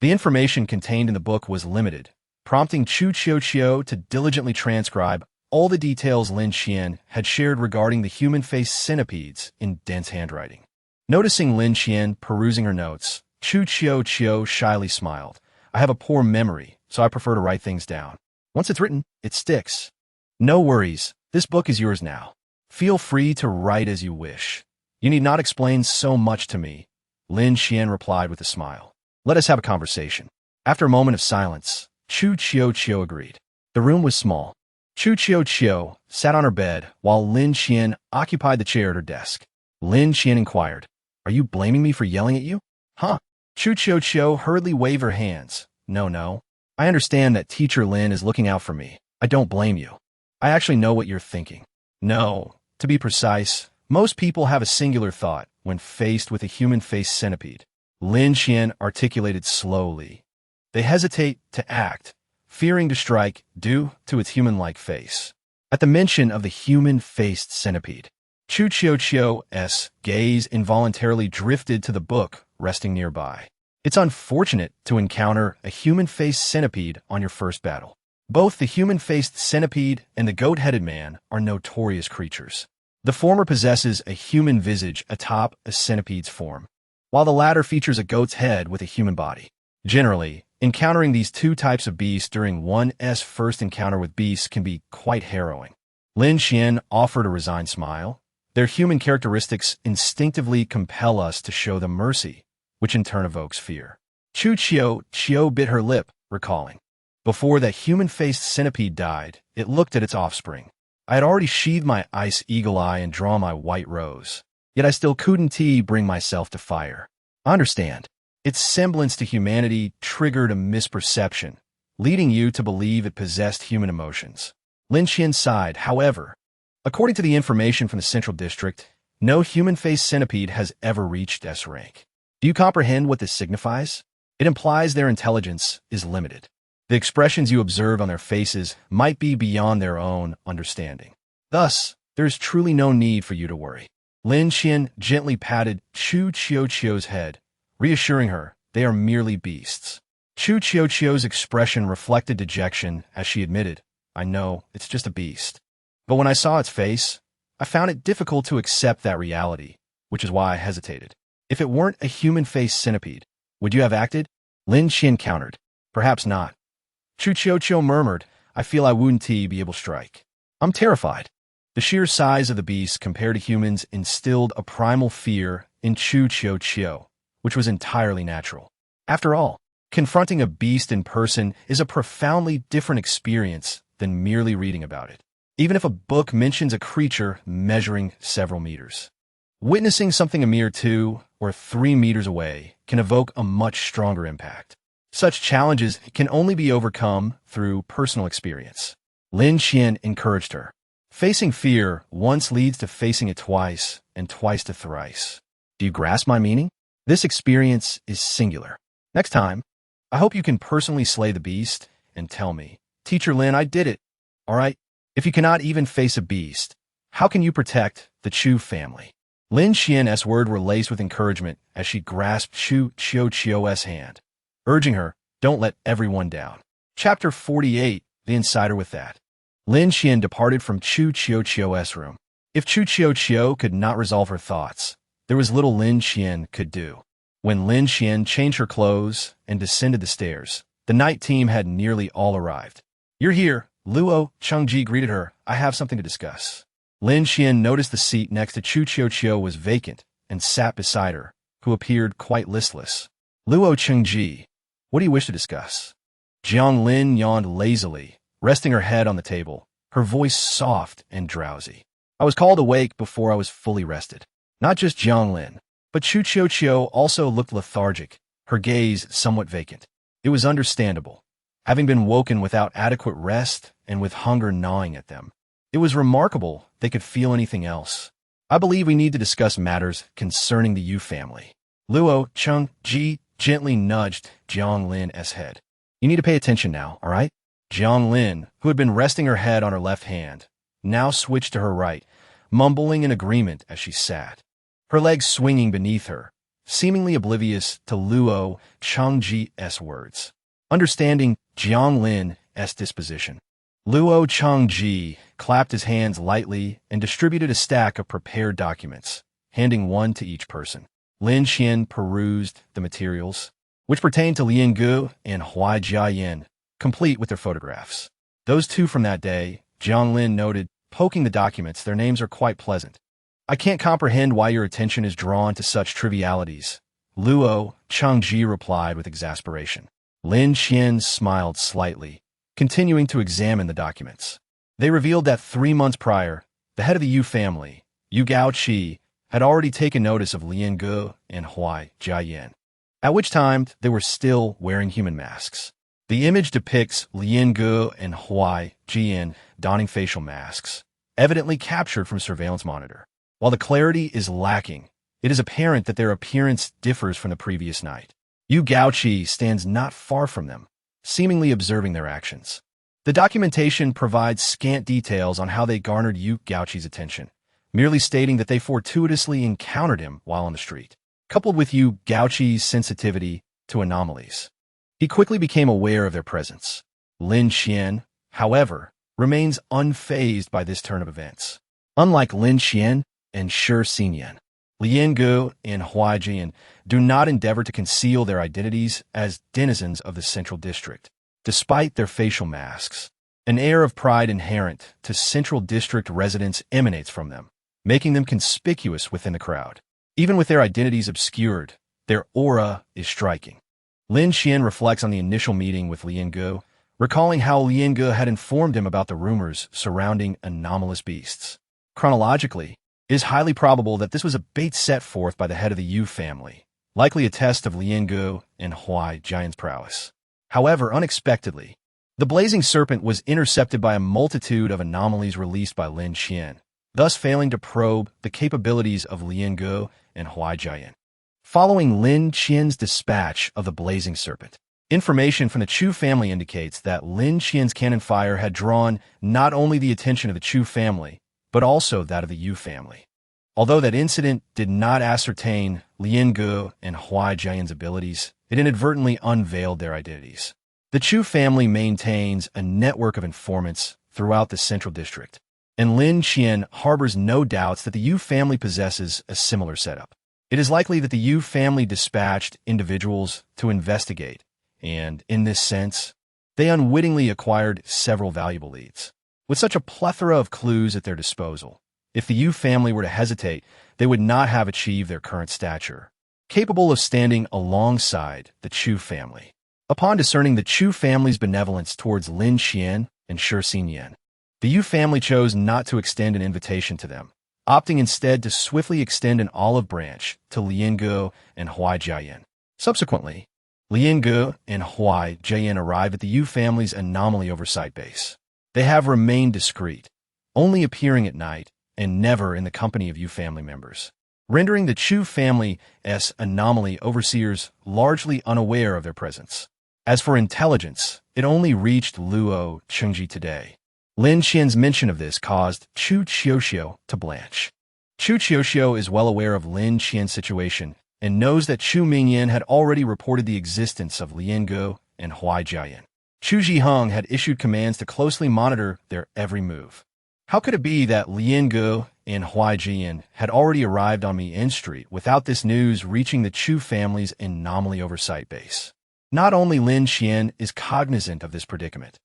The information contained in the book was limited, prompting Chu Qiu to diligently transcribe all the details Lin Xian had shared regarding the human-faced centipedes in dense handwriting. Noticing Lin Xian perusing her notes, Chu Chio shyly smiled. I have a poor memory, so I prefer to write things down. Once it's written, it sticks. No worries, this book is yours now. Feel free to write as you wish. You need not explain so much to me, Lin Xian replied with a smile. Let us have a conversation. After a moment of silence, Chu Chio agreed. The room was small. Chu Chio sat on her bed while Lin Xian occupied the chair at her desk. Lin Xian inquired, Are you blaming me for yelling at you? Huh? Chu Chio hurriedly waved her hands. No. I understand that Teacher Lin is looking out for me. I don't blame you. I actually know what you're thinking. No, to be precise, most people have a singular thought when faced with a human-faced centipede. Lin Xian articulated slowly. They hesitate to act, fearing to strike due to its human-like face. At the mention of the human-faced centipede, Chu Chio's gaze involuntarily drifted to the book resting nearby. It's unfortunate to encounter a human-faced centipede on your first battle. Both the human-faced centipede and the goat-headed man are notorious creatures. The former possesses a human visage atop a centipede's form, while the latter features a goat's head with a human body. Generally, encountering these two types of beasts during one's first encounter with beasts can be quite harrowing. Lin Xian offered a resigned smile. Their human characteristics instinctively compel us to show them mercy, which in turn evokes fear. Chu Chio bit her lip, recalling. Before that human-faced centipede died, it looked at its offspring. I had already sheathed my ice eagle eye and drawn my white rose, yet I still couldn't bring myself to fire. I understand. Its semblance to humanity triggered a misperception, leading you to believe it possessed human emotions. Lin Xian sighed, however. According to the information from the Central District, no human-faced centipede has ever reached S rank. Do you comprehend what this signifies? It implies their intelligence is limited. The expressions you observe on their faces might be beyond their own understanding. Thus, there is truly no need for you to worry. Lin Xian gently patted Chu Chio's head, reassuring her they are merely beasts. Chu Chio's expression reflected dejection as she admitted, I know, it's just a beast. But when I saw its face, I found it difficult to accept that reality, which is why I hesitated. If it weren't a human-faced centipede, would you have acted? Lin Xian countered. Perhaps not. Chu Chio murmured, I feel I wouldn't be able to strike. I'm terrified. The sheer size of the beast compared to humans instilled a primal fear in Chu Chio, which was entirely natural. After all, confronting a beast in person is a profoundly different experience than merely reading about it, even if a book mentions a creature measuring several meters. Witnessing something a mere 2 or 3 meters away can evoke a much stronger impact. Such challenges can only be overcome through personal experience. Lin Xian encouraged her. Facing fear once leads to facing it twice, and twice to thrice. Do you grasp my meaning? This experience is singular. Next time, I hope you can personally slay the beast and tell me, Teacher Lin, I did it. All right? If you cannot even face a beast, how can you protect the Chu family? Lin Xian's words were laced with encouragement as she grasped Chu Chio's hand, urging her, don't let everyone down. Chapter 48, The Insider with that. Lin Xian departed from Chu Chio's room. If Chu Chio could not resolve her thoughts, there was little Lin Xian could do. When Lin Xian changed her clothes and descended the stairs, the night team had nearly all arrived. You're here, Luo Chengji greeted her. I have something to discuss. Lin Xian noticed the seat next to Chu Chio was vacant and sat beside her, who appeared quite listless. Luo Chengji, what do you wish to discuss? Jiang Lin yawned lazily, resting her head on the table, her voice soft and drowsy. I was called awake before I was fully rested. Not just Jiang Lin, but Chu Chio also looked lethargic, her gaze somewhat vacant. It was understandable, having been woken without adequate rest and with hunger gnawing at them. It was remarkable they could feel anything else. I believe we need to discuss matters concerning the Yu family. Luo Chengji gently nudged Jiang Lin's head. You need to pay attention now, all right? Jiang Lin, who had been resting her head on her left hand, now switched to her right, mumbling in agreement as she sat, her legs swinging beneath her, seemingly oblivious to Luo Chengji's words. Understanding Jiang Lin's disposition, Luo Chengji clapped his hands lightly and distributed a stack of prepared documents, handing one to each person. Lin Qian perused the materials, which pertained to Lian Gu and Huai Jiayan, complete with their photographs. Those two from that day, Jiang Lin noted, poking the documents, their names are quite pleasant. I can't comprehend why your attention is drawn to such trivialities, Luo Changji replied with exasperation. Lin Qian smiled slightly, continuing to examine the documents. They revealed that 3 months prior, the head of the Yu family, Yu Gaoqi, had already taken notice of Lian Gu and Huai Jiayan, at which time they were still wearing human masks. The image depicts Lian Gu and Huai Jiayan donning facial masks, evidently captured from a surveillance monitor. While the clarity is lacking, it is apparent that their appearance differs from the previous night. Yu Gaoqi stands not far from them, seemingly observing their actions. The documentation provides scant details on how they garnered Yu Gaoqi's attention, merely stating that they fortuitously encountered him while on the street. Coupled with Yu Gaoqi's sensitivity to anomalies, he quickly became aware of their presence. Lin Qian, however, remains unfazed by this turn of events. Unlike Lin Qian and Shi Xinyan, Lian Gu and Huai Jian do not endeavor to conceal their identities as denizens of the central district. Despite their facial masks, an air of pride inherent to central district residents emanates from them, making them conspicuous within the crowd. Even with their identities obscured, their aura is striking. Lin Qian reflects on the initial meeting with Lian Gu, recalling how Lian Gu had informed him about the rumors surrounding anomalous beasts. Chronologically, it is highly probable that this was a bait set forth by the head of the Yu family, likely a test of Lian Gu and Huai Jian's prowess. However, unexpectedly, the blazing serpent was intercepted by a multitude of anomalies released by Lin Qian, thus failing to probe the capabilities of Lian Gu and Huai Jian. Following Lin Qian's dispatch of the blazing serpent, information from the Chu family indicates that Lin Qian's cannon fire had drawn not only the attention of the Chu family, but also that of the Yu family. Although that incident did not ascertain Lian Gu and Huai Jian's abilities, it inadvertently unveiled their identities. The Chu family maintains a network of informants throughout the central district, and Lin Qian harbors no doubts that the Yu family possesses a similar setup. It is likely that the Yu family dispatched individuals to investigate, and, in this sense, they unwittingly acquired several valuable leads. With such a plethora of clues at their disposal, if the Yu family were to hesitate, they would not have achieved their current stature, capable of standing alongside the Chu family. Upon discerning the Chu family's benevolence towards Lin Qian and Shi Xinyan, the Yu family chose not to extend an invitation to them, opting instead to swiftly extend an olive branch to Lian Gu and Huai Jiayan. Subsequently, Lian Gu and Huai Jiayan arrived at the Yu family's anomaly oversight base. They have remained discreet, only appearing at night and never in the company of Yu family members, rendering the Chu family's anomaly overseers largely unaware of their presence. As for intelligence, it only reached Luo Chengji today. Lin Qian's mention of this caused Chu Qiuxiu to blanch. Chu Qiuxiu is well aware of Lin Qian's situation and knows that Chu Mingyan had already reported the existence of Lian Gu and Huai Jiayan. Chu Zhiheng had issued commands to closely monitor their every move. How could it be that Lian Gu and Huai Jian had already arrived on Mian Street without this news reaching the Chu family's anomaly oversight base? Not only Lin Qian is cognizant of this predicament,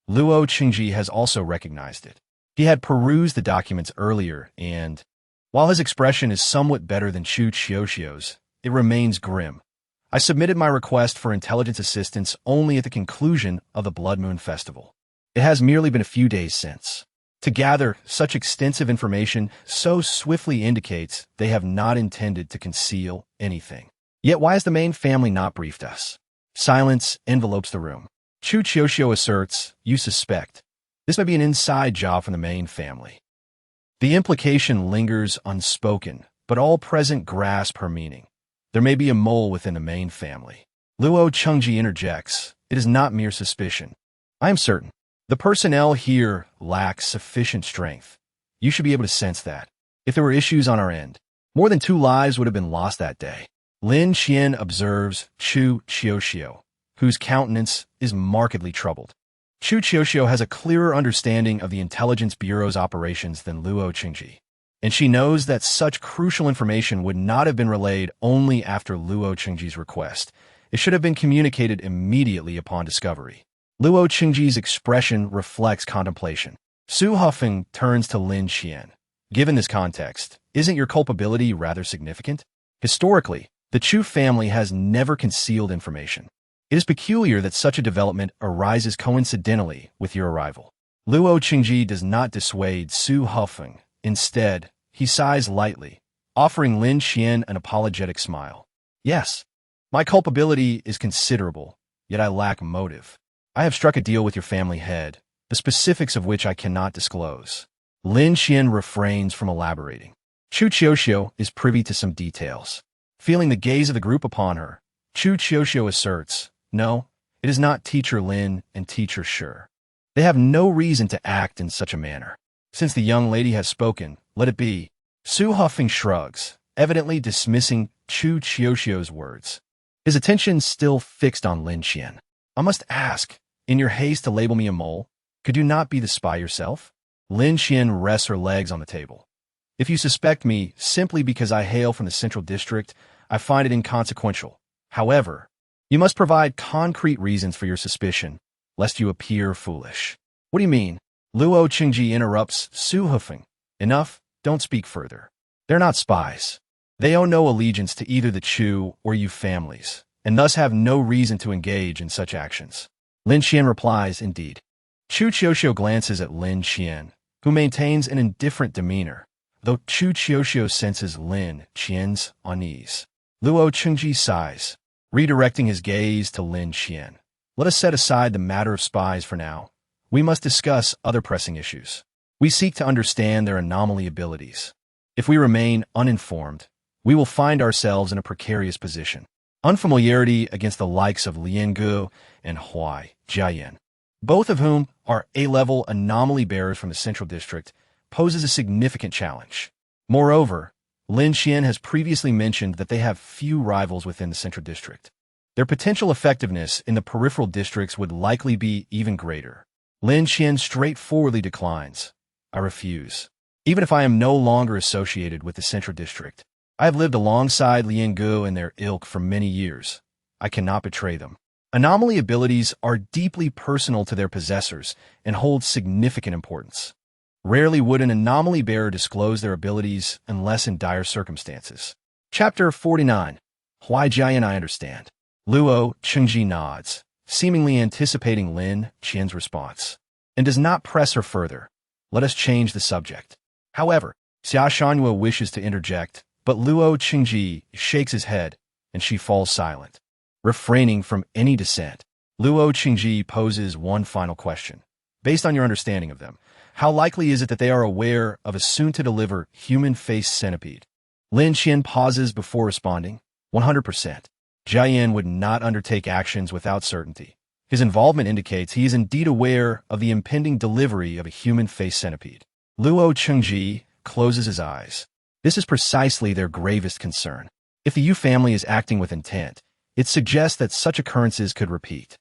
Luo Qingji has also recognized it. He had perused the documents earlier and, while his expression is somewhat better than Chu Qiuxiu's, it remains grim. I submitted my request for intelligence assistance only at the conclusion of the Blood Moon Festival. It has merely been a few days since. To gather such extensive information so swiftly indicates they have not intended to conceal anything. Yet why has the main family not briefed us? Silence envelopes the room. Chu Qiuxiu asserts, you suspect. This may be an inside job from the main family. The implication lingers unspoken, but all present grasp her meaning. There may be a mole within the main family. Luo Chengji interjects, it is not mere suspicion. I am certain. The personnel here lacks sufficient strength. You should be able to sense that. If there were issues on our end, more than 2 lives would have been lost that day. Lin Qian observes Chu Qiuxiu, whose countenance is markedly troubled. Chu Qiuxiu has a clearer understanding of the Intelligence Bureau's operations than Luo Qingji, and she knows that such crucial information would not have been relayed only after Luo Qingji's request. It should have been communicated immediately upon discovery. Luo Qingji's expression reflects contemplation. Su Hufeng turns to Lin Qian. Given this context, isn't your culpability rather significant? Historically, the Chu family has never concealed information. It is peculiar that such a development arises coincidentally with your arrival. Luo Qingji does not dissuade Su Hufeng. Instead, he sighs lightly, offering Lin Qian an apologetic smile. Yes, my culpability is considerable, yet I lack motive. I have struck a deal with your family head, the specifics of which I cannot disclose. Lin Qian refrains from elaborating. Chu Qiuxiu is privy to some details. Feeling the gaze of the group upon her, Chu Qiuxiu asserts, no, it is not Teacher Lin and Teacher Shi. They have no reason to act in such a manner. Since the young lady has spoken, let it be. Su Hufeng shrugs, evidently dismissing Chu Qiuxiu's words. His attention still fixed on Lin Qian. I must ask, in your haste to label me a mole, could you not be the spy yourself? Lin Qian rests her legs on the table. If you suspect me simply because I hail from the Central District, I find it inconsequential. However, you must provide concrete reasons for your suspicion, lest you appear foolish. What do you mean? Luo Qingji interrupts Su Hufeng. Enough, don't speak further. They're not spies. They owe no allegiance to either the Chu or you families, and thus have no reason to engage in such actions. Lin Qian replies, indeed. Chu Qiuxiu glances at Lin Qian, who maintains an indifferent demeanor, though Chu Qiuxiu senses Lin Qian's unease. Luo Qingji sighs, redirecting his gaze to Lin Qian. Let us set aside the matter of spies for now. We must discuss other pressing issues. We seek to understand their anomaly abilities. If we remain uninformed, we will find ourselves in a precarious position. Unfamiliarity against the likes of Lian Gu and Huai Jiayan, both of whom are A-level anomaly bearers from the Central District, poses a significant challenge. Moreover, Lin Qian has previously mentioned that they have few rivals within the Central District. Their potential effectiveness in the peripheral districts would likely be even greater. Lin Qian straightforwardly declines. I refuse. Even if I am no longer associated with the Central District, I have lived alongside Lian Gu and their ilk for many years. I cannot betray them. Anomaly abilities are deeply personal to their possessors and hold significant importance. Rarely would an anomaly bearer disclose their abilities unless in dire circumstances. Chapter 49. Huai Jiayan, I understand. Luo Qingji nods, seemingly anticipating Lin Qian's response, and does not press her further. Let us change the subject. However, Xia Shanhua wishes to interject, but Luo Qingji shakes his head, and she falls silent. Refraining from any dissent, Luo Qingji poses one final question. Based on your understanding of them, how likely is it that they are aware of a soon-to-deliver human-faced centipede? Lin Qian pauses before responding. 100%. Jiayan would not undertake actions without certainty. His involvement indicates he is indeed aware of the impending delivery of a human-faced centipede. Luo Qingji closes his eyes. This is precisely their gravest concern. If the Yu family is acting with intent, it suggests that such occurrences could repeat.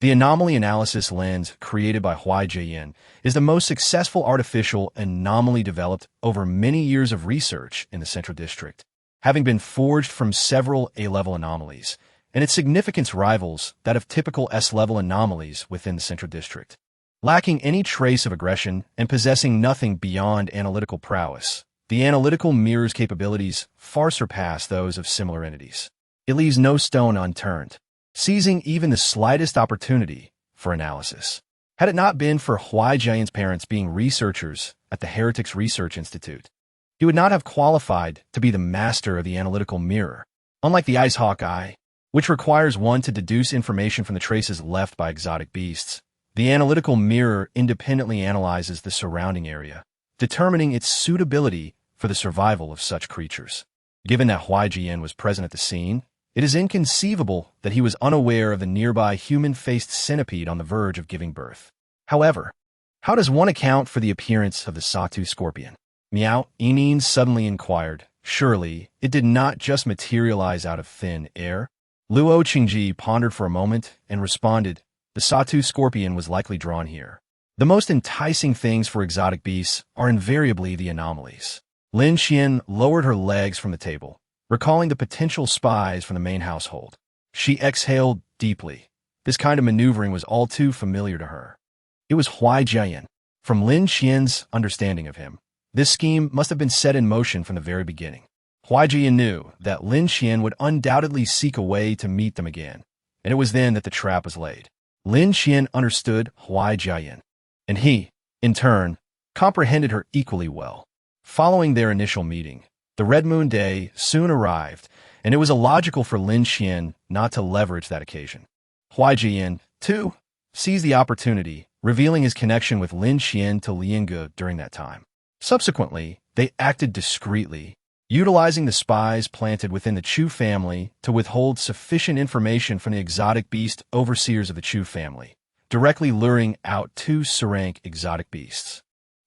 The anomaly analysis lens created by Huai Jiayan is the most successful artificial anomaly developed over many years of research in the Central District, having been forged from several A-level anomalies, and its significance rivals that of typical S-level anomalies within the Central District. Lacking any trace of aggression and possessing nothing beyond analytical prowess, the analytical mirror's capabilities far surpass those of similar entities. It leaves no stone unturned, seizing even the slightest opportunity for analysis. Had it not been for Huai Jiayan's parents being researchers at the Heretics Research Institute, he would not have qualified to be the master of the analytical mirror. Unlike the Ice Hawk Eye, which requires one to deduce information from the traces left by exotic beasts, the analytical mirror independently analyzes the surrounding area, determining its suitability for the survival of such creatures. Given that Huai Jiayan was present at the scene, it is inconceivable that he was unaware of the nearby human-faced centipede on the verge of giving birth. However, how does one account for the appearance of the sawtooth scorpion? Miao Enin suddenly inquired. Surely, it did not just materialize out of thin air? Luo Qingji pondered for a moment and responded, The sawtooth scorpion was likely drawn here. The most enticing things for exotic beasts are invariably the anomalies. Lin Xian lowered her legs from the table, recalling the potential spies from the main household. She exhaled deeply. This kind of maneuvering was all too familiar to her. It was Huai Jian. From Lin Xian's understanding of him, this scheme must have been set in motion from the very beginning. Huai Jian knew that Lin Xian would undoubtedly seek a way to meet them again, and it was then that the trap was laid. Lin Xian understood Huai Jian, and he, in turn, comprehended her equally well. Following their initial meeting, the Red Moon Day soon arrived, and it was illogical for Lin Xian not to leverage that occasion. Huai Jian, too, seized the opportunity, revealing his connection with Lin Xian to Lian Ge during that time. Subsequently, they acted discreetly, utilizing the spies planted within the Chu family to withhold sufficient information from the exotic beast overseers of the Chu family, directly luring out two rank exotic beasts.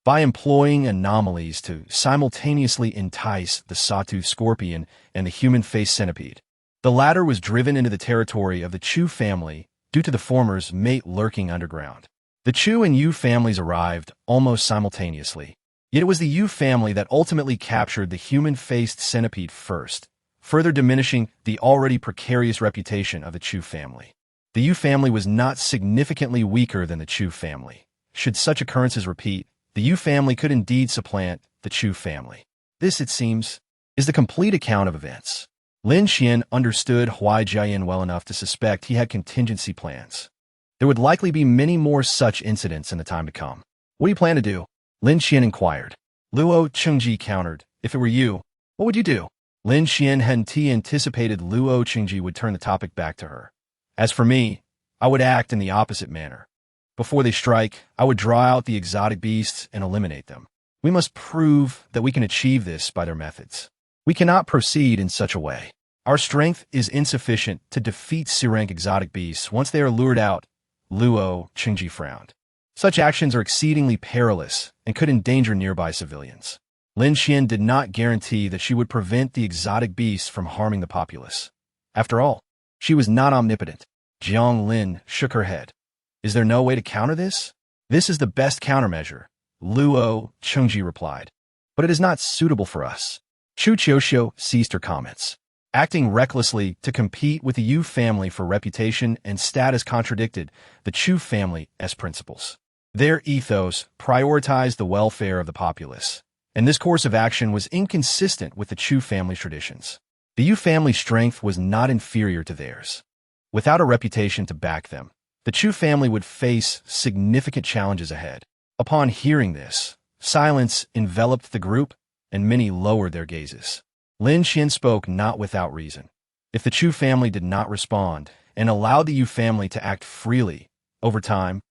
By employing anomalies to simultaneously entice the sawtooth scorpion and the human-faced centipede, the latter was driven into the territory of the Chu family due to the former's mate lurking underground. The Chu and Yu families arrived almost simultaneously, yet it was the Yu family that ultimately captured the human-faced centipede first, further diminishing the already precarious reputation of the Chu family. The Yu family was not significantly weaker than the Chu family. Should such occurrences repeat, the Yu family could indeed supplant the Chu family. This, it seems, is the complete account of events. Lin Xian understood Huai Jian well enough to suspect he had contingency plans. There would likely be many more such incidents in the time to come. What do you plan to do? Lin Xian inquired. Luo Chengji countered. If it were you, what would you do? Lin Xian hadn't anticipated Luo Chengji would turn the topic back to her. As for me, I would act in the opposite manner. Before they strike, I would draw out the exotic beasts and eliminate them. We must prove that we can achieve this by their methods. We cannot proceed in such a way. Our strength is insufficient to defeat C-rank exotic beasts once they are lured out. Luo Chengji frowned. Such actions are exceedingly perilous and could endanger nearby civilians. Lin Xian did not guarantee that she would prevent the exotic beasts from harming the populace. After all, she was not omnipotent. Jiang Lin shook her head. Is there no way to counter this? This is the best countermeasure, Luo Chengji replied. But it is not suitable for us. Chu Qiuxiu ceased her comments. Acting recklessly to compete with the Yu family for reputation and status contradicted the Chu family's principles. Their ethos prioritized the welfare of the populace, and this course of action was inconsistent with the Chu family's traditions. The Yu family's strength was not inferior to theirs. Without a reputation to back them, the Chu family would face significant challenges ahead. Upon hearing this, silence enveloped the group, and many lowered their gazes. Lin Xian spoke not without reason. If the Chu family did not respond and allowed the Yu family to act freely, over time,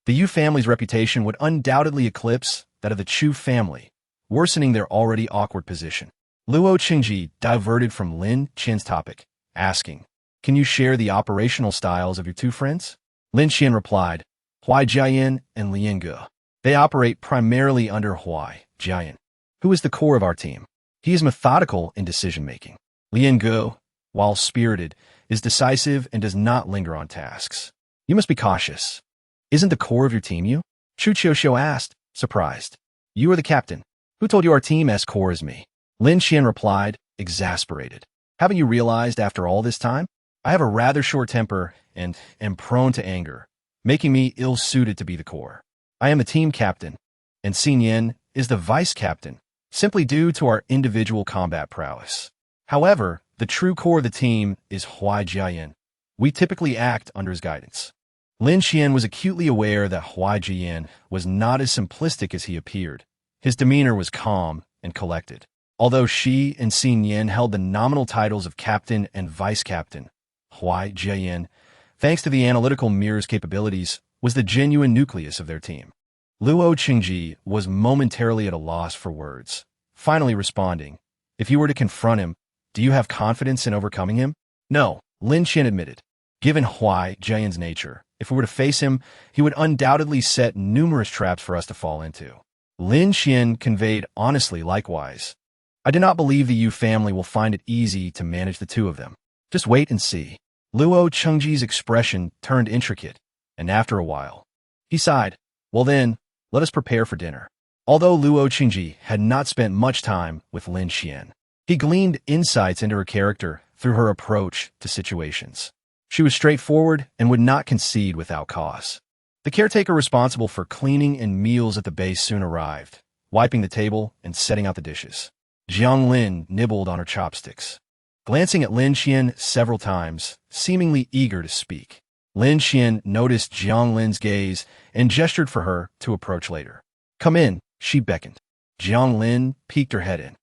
the Yu family's reputation would undoubtedly eclipse that of the Chu family, worsening their already awkward position. Luo Chengji diverted from Lin Xian's topic, asking, "Can you share the operational styles of your two friends?" Lin Xian replied, "Huai Jian and Lian Ge. They operate primarily under Huai Jian, who is the core of our team. He is methodical in decision-making. Lian Ge, while spirited, is decisive and does not linger on tasks. You must be cautious. Isn't the core of your team you?" Chu Qiuxiu asked, surprised. "You are the captain. Who told you our team's core is me?" Lin Xian replied, exasperated. "Haven't you realized after all this time? I have a rather short temper and am prone to anger, making me ill-suited to be the core. I am the team captain, and Xin Yan is the vice captain, simply due to our individual combat prowess. However, the true core of the team is Huai Jian. We typically act under his guidance." Lin Xian was acutely aware that Huai Jian was not as simplistic as he appeared. His demeanor was calm and collected. Although she and Xin Yan held the nominal titles of captain and vice captain, Huai Jian, thanks to the analytical mirror's capabilities, was the genuine nucleus of their team. Luo Chengji was momentarily at a loss for words, finally responding, "If you were to confront him, do you have confidence in overcoming him?" "No," Lin Xian admitted. "Given Huai Jian's nature, if we were to face him, he would undoubtedly set numerous traps for us to fall into." Lin Xian conveyed honestly likewise. "I do not believe the Yu family will find it easy to manage the two of them. Just wait and see." Luo Chengji's expression turned intricate. And after a while, he sighed. Well then, let us prepare for dinner. Although Luo Qingji had not spent much time with Lin Xian, he gleaned insights into her character through her approach to situations. She was straightforward and would not concede without cause. The caretaker responsible for cleaning and meals at the base soon arrived, wiping the table and setting out the dishes. Jiang Lin nibbled on her chopsticks, glancing at Lin Xian several times, seemingly eager to speak. Lin Xian noticed Jiang Lin's gaze and gestured for her to approach later. Come in, she beckoned. Jiang Lin peeked her head in.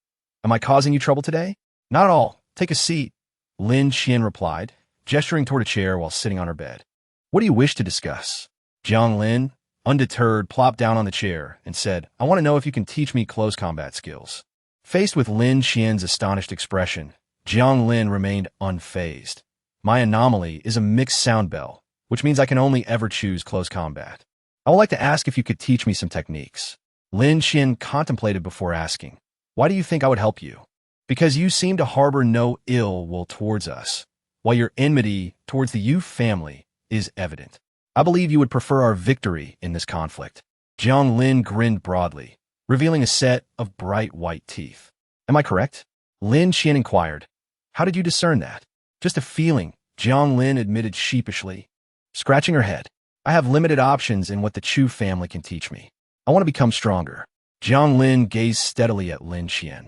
Am I causing you trouble today? Not at all. Take a seat, Lin Xian replied, gesturing toward a chair while sitting on her bed. What do you wish to discuss? Jiang Lin, undeterred, plopped down on the chair and said, I want to know if you can teach me close combat skills. Faced with Lin Xian's astonished expression, Jiang Lin remained unfazed. My anomaly is a mixed sound bell, which means I can only ever choose close combat. I would like to ask if you could teach me some techniques. Lin Xian contemplated before asking, why do you think I would help you? Because you seem to harbor no ill will towards us, while your enmity towards the Yu family is evident. I believe you would prefer our victory in this conflict. Jiang Lin grinned broadly, revealing a set of bright white teeth. Am I correct? Lin Xian inquired. How did you discern that? Just a feeling, Jiang Lin admitted sheepishly, scratching her head. I have limited options in what the Chu family can teach me. I want to become stronger. Jiang Lin gazed steadily at Lin Xian,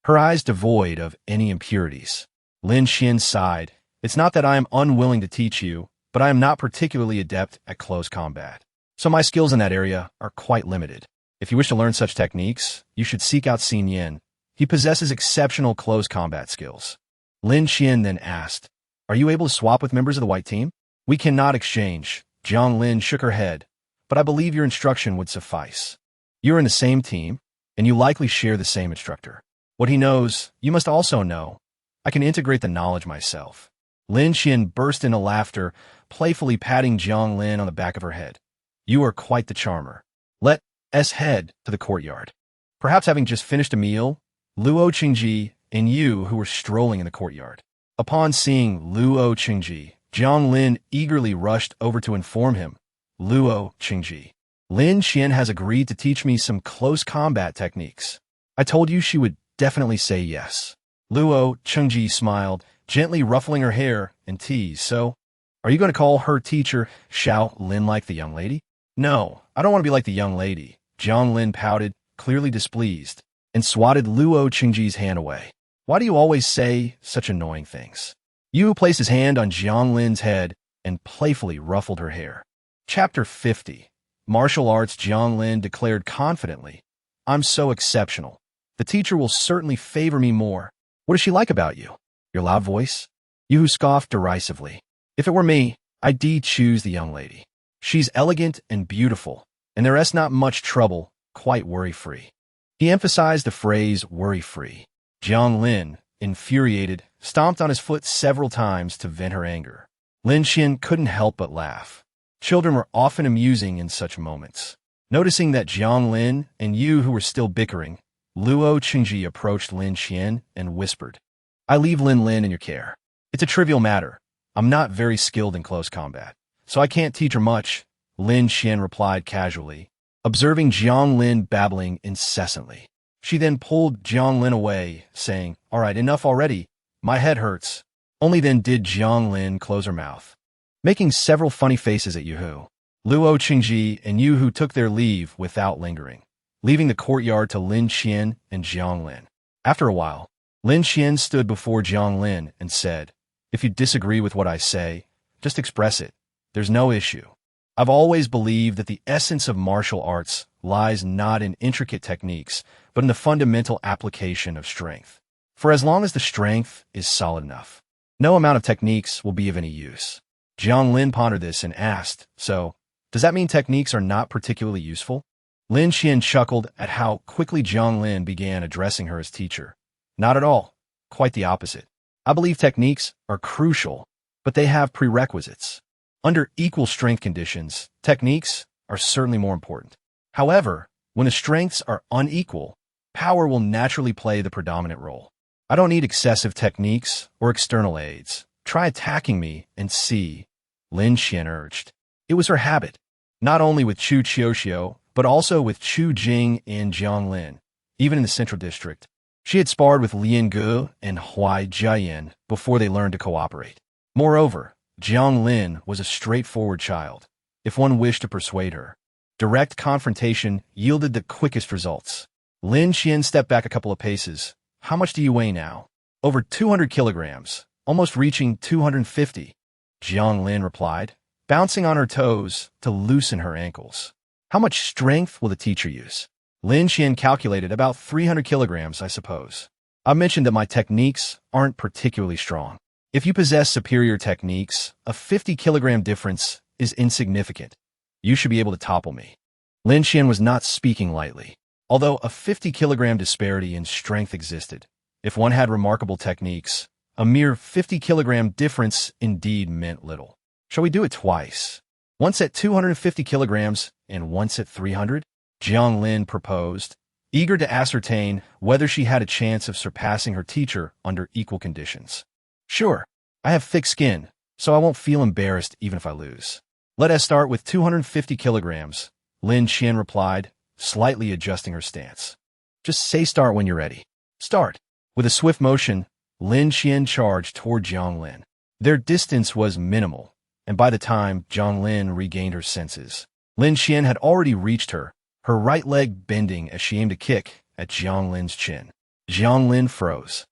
her eyes devoid of any impurities. Lin Xian sighed. It's not that I am unwilling to teach you, but I am not particularly adept at close combat. So my skills in that area are quite limited. If you wish to learn such techniques, you should seek out Xin Yin. He possesses exceptional close combat skills. Lin Xian then asked, Are you able to swap with members of the white team? We cannot exchange. Jiang Lin shook her head, but I believe your instruction would suffice. You are in the same team, and you likely share the same instructor. What he knows, you must also know. I can integrate the knowledge myself. Lin Xian burst into laughter, playfully patting Jiang Lin on the back of her head. You are quite the charmer. Let us head to the courtyard. Perhaps having just finished a meal, Luo Qingji and you who were strolling in the courtyard. Upon seeing Luo Qingji, Jiang Lin eagerly rushed over to inform him. Luo Qingji, Lin Xian has agreed to teach me some close combat techniques. I told you she would definitely say yes. Luo Qingji smiled, gently ruffling her hair, and teased, So, are you going to call her teacher Xiao Lin like the young lady? No, I don't want to be like the young lady. Jiang Lin pouted, clearly displeased, and swatted Luo Qingji's hand away. Why do you always say such annoying things? Yu placed his hand on Jiang Lin's head and playfully ruffled her hair. Chapter 50. Martial Arts. Jiang Lin declared confidently, I'm so exceptional. The teacher will certainly favor me more. What does she like about you? Your loud voice? Yu scoffed derisively. If it were me, I'd choose the young lady. She's elegant and beautiful, and there's not much trouble, quite worry-free. He emphasized the phrase worry-free. Jiang Lin, infuriated, stomped on his foot several times to vent her anger. Lin Xian couldn't help but laugh. Children were often amusing in such moments. Noticing that Jiang Lin and Yu who were still bickering, Luo Qingji approached Lin Xian and whispered, I leave Lin Lin in your care. It's a trivial matter. I'm not very skilled in close combat, so I can't teach her much, Lin Xian replied casually, observing Jiang Lin babbling incessantly. She then pulled Jiang Lin away, saying, All right, enough already. My head hurts. Only then did Jiang Lin close her mouth, making several funny faces at Yuhu. Luo Qingji and Yuhu took their leave without lingering, leaving the courtyard to Lin Xian and Jiang Lin. After a while, Lin Xian stood before Jiang Lin and said, If you disagree with what I say, just express it. There's no issue. I've always believed that the essence of martial arts lies not in intricate techniques, but in the fundamental application of strength. For as long as the strength is solid enough, no amount of techniques will be of any use. Jiang Lin pondered this and asked, So, does that mean techniques are not particularly useful? Lin Xian chuckled at how quickly Jiang Lin began addressing her as teacher. Not at all. Quite the opposite. I believe techniques are crucial, but they have prerequisites. Under equal strength conditions, techniques are certainly more important. However, when the strengths are unequal, power will naturally play the predominant role. I don't need excessive techniques or external aids. Try attacking me and see, Lin Xian urged. It was her habit, not only with Chu Qiuxiu, but also with Chu Jing and Jiang Lin, even in the Central District. She had sparred with Lian Gu and Huai Jiayan before they learned to cooperate. Moreover, Jiang Lin was a straightforward child, if one wished to persuade her. Direct confrontation yielded the quickest results. Lin Qian stepped back a couple of paces. How much do you weigh now? Over 200 kilograms, almost reaching 250. Jiang Lin replied, bouncing on her toes to loosen her ankles. How much strength will the teacher use? Lin Qian calculated about 300 kilograms, I suppose. I mentioned that my techniques aren't particularly strong. If you possess superior techniques, a 50-kilogram difference is insignificant. You should be able to topple me. Lin Qian was not speaking lightly. Although a 50-kilogram disparity in strength existed, if one had remarkable techniques, a mere 50-kilogram difference indeed meant little. Shall we do it twice? Once at 250 kilograms and once at 300? Jiang Lin proposed, eager to ascertain whether she had a chance of surpassing her teacher under equal conditions. Sure, I have thick skin, so I won't feel embarrassed even if I lose. Let us start with 250 kilograms, Lin Qian replied, slightly adjusting her stance. Just say start when you're ready. Start. With a swift motion, Lin Qian charged toward Jiang Lin. Their distance was minimal, and by the time Jiang Lin regained her senses, Lin Qian had already reached her, her right leg bending as she aimed a kick at Jiang Lin's chin. Jiang Lin froze.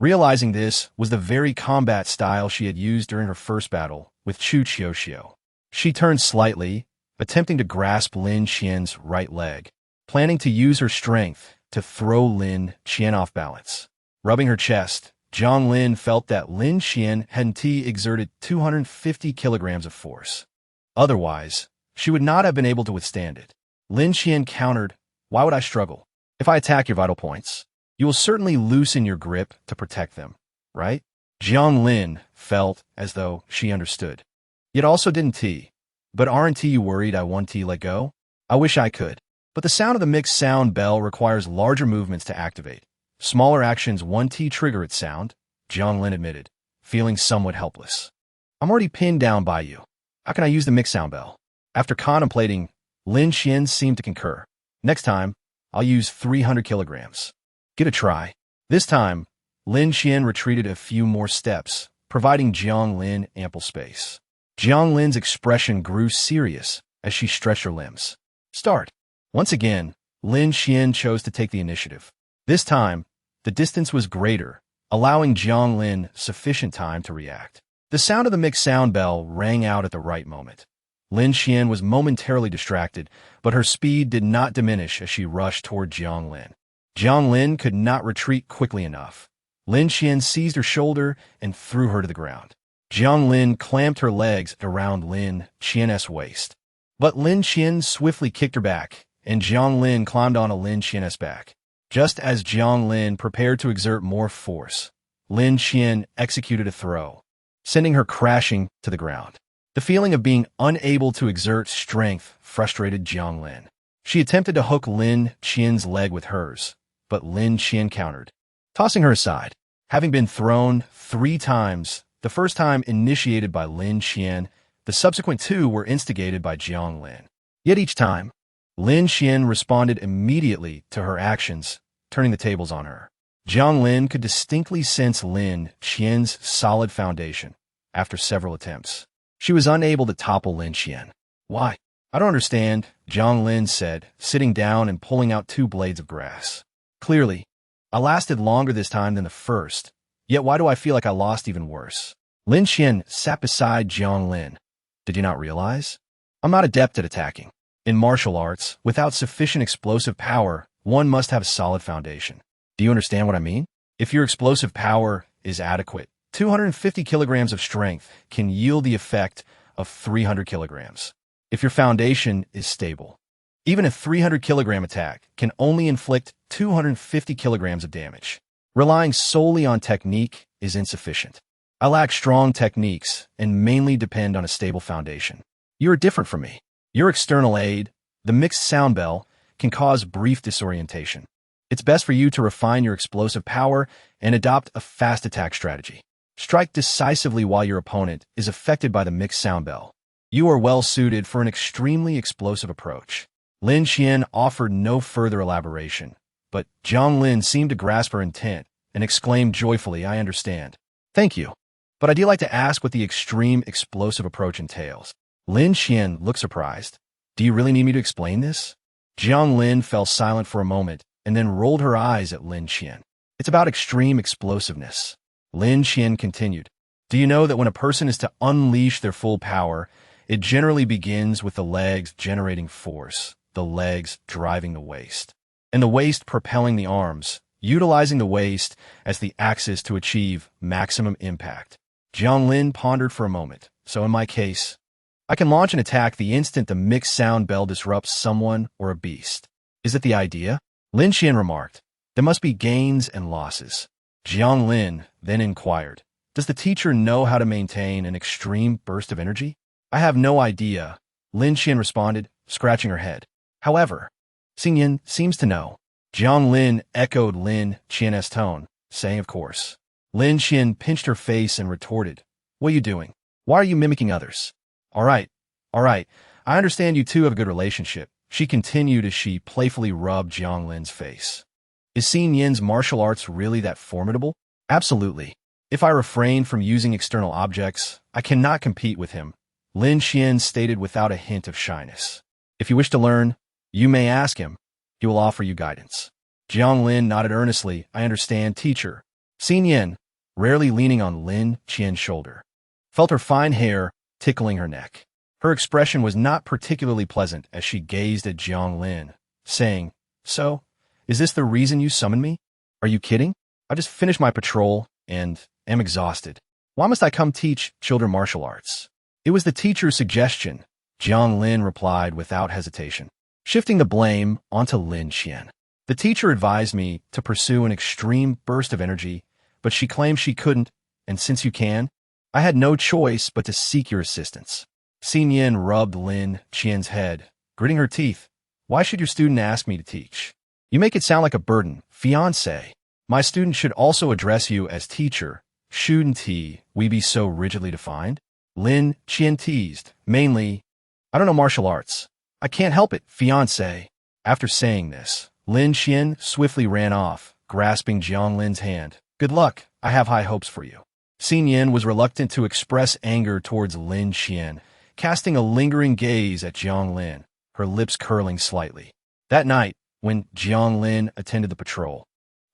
Realizing this was the very combat style she had used during her first battle with Chu Qiuxiu, she turned slightly, attempting to grasp Lin Qian's right leg, planning to use her strength to throw Lin Qian off balance. Rubbing her chest, Jiang Lin felt that Lin Qian had exerted 250 kilograms of force. Otherwise, she would not have been able to withstand it. Lin Qian countered, why would I struggle? If I attack your vital points, you will certainly loosen your grip to protect them, right? Jiang Lin felt as though she understood. Yet also didn't T. But aren't you worried I won't let go? I wish I could. But the sound of the mixed sound bell requires larger movements to activate. Smaller actions 1T trigger its sound, Jiang Lin admitted, feeling somewhat helpless. I'm already pinned down by you. How can I use the mixed sound bell? After contemplating, Lin Qian seemed to concur. Next time, I'll use 300 kilograms. Give it a try. This time, Lin Qian retreated a few more steps, providing Jiang Lin ample space. Jiang Lin's expression grew serious as she stretched her limbs. Start. Once again, Lin Qian chose to take the initiative. This time, the distance was greater, allowing Jiang Lin sufficient time to react. The sound of the mixed sound bell rang out at the right moment. Lin Qian was momentarily distracted, but her speed did not diminish as she rushed toward Jiang Lin. Jiang Lin could not retreat quickly enough. Lin Qian seized her shoulder and threw her to the ground. Jiang Lin clamped her legs around Lin Qian's waist. But Lin Qian swiftly kicked her back, and Jiang Lin climbed onto Lin Qian's back. Just as Jiang Lin prepared to exert more force, Lin Qian executed a throw, sending her crashing to the ground. The feeling of being unable to exert strength frustrated Jiang Lin. She attempted to hook Lin Qian's leg with hers, but Lin Qian countered, tossing her aside. Having been thrown 3 times, the first time initiated by Lin Qian, the subsequent 2 were instigated by Jiang Lin. Yet each time, Lin Qian responded immediately to her actions, turning the tables on her. Jiang Lin could distinctly sense Lin Qian's solid foundation after several attempts. She was unable to topple Lin Qian. Why? I don't understand, Jiang Lin said, sitting down and pulling out 2 blades of grass. Clearly, I lasted longer this time than the first, yet why do I feel like I lost even worse? Lin Qian sat beside Jiang Lin. Did you not realize? I'm not adept at attacking. In martial arts, without sufficient explosive power, one must have a solid foundation. Do you understand what I mean? If your explosive power is adequate, 250 kilograms of strength can yield the effect of 300 kilograms. If your foundation is stable, even a 300-kilogram attack can only inflict 250 kilograms of damage. Relying solely on technique is insufficient. I lack strong techniques and mainly depend on a stable foundation. You are different from me. Your external aid, the mixed sound bell, can cause brief disorientation. It's best for you to refine your explosive power and adopt a fast attack strategy. Strike decisively while your opponent is affected by the mixed sound bell. You are well suited for an extremely explosive approach. Lin Qian offered no further elaboration, but Jiang Lin seemed to grasp her intent and exclaimed joyfully, I understand. Thank you. But I do like to ask what the extreme explosive approach entails. Lin Qian looked surprised. Do you really need me to explain this? Jiang Lin fell silent for a moment and then rolled her eyes at Lin Qian. It's about extreme explosiveness. Lin Qian continued. Do you know that when a person is to unleash their full power, it generally begins with the legs generating force, the legs driving the waist, and the waist propelling the arms, utilizing the waist as the axis to achieve maximum impact. Jiang Lin pondered for a moment. So in my case, I can launch an attack the instant the mixed sound bell disrupts someone or a beast. Is it the idea? Lin Qian remarked. There must be gains and losses. Jiang Lin then inquired, does the teacher know how to maintain an extreme burst of energy? I have no idea, Lin Qian responded, scratching her head. However, Xingyan seems to know. Jiang Lin echoed Lin Qian's tone, saying of course. Lin Qian pinched her face and retorted, what are you doing? Why are you mimicking others? All right. I understand you two have a good relationship, she continued as she playfully rubbed Jiang Lin's face. Is Xin Yin's martial arts really that formidable? Absolutely. If I refrain from using external objects, I cannot compete with him, Lin Qian stated without a hint of shyness. If you wish to learn, you may ask him. He will offer you guidance. Jiang Lin nodded earnestly. I understand, teacher. Xin Yin, rarely leaning on Lin Qian's shoulder, felt her fine hair tickling her neck. Her expression was not particularly pleasant as she gazed at Jiang Lin, saying, So, is this the reason you summoned me? Are you kidding? I just finished my patrol and am exhausted. Why must I come teach children martial arts? It was the teacher's suggestion, Jiang Lin replied without hesitation, shifting the blame onto Lin Qian. The teacher advised me to pursue an extreme burst of energy, but she claimed she couldn't, and since you can, I had no choice but to seek your assistance. Xin Yin rubbed Lin Qian's head, gritting her teeth. Why should your student ask me to teach? You make it sound like a burden, fiancé. My student should also address you as teacher. Shouldn't we be so rigidly defined? Lin Qian teased, mainly, I don't know martial arts. I can't help it, fiancé. After saying this, Lin Qian swiftly ran off, grasping Jiang Lin's hand. Good luck, I have high hopes for you. Xin Yin was reluctant to express anger towards Lin Qian, casting a lingering gaze at Jiang Lin, her lips curling slightly. That night, when Jiang Lin attended the patrol,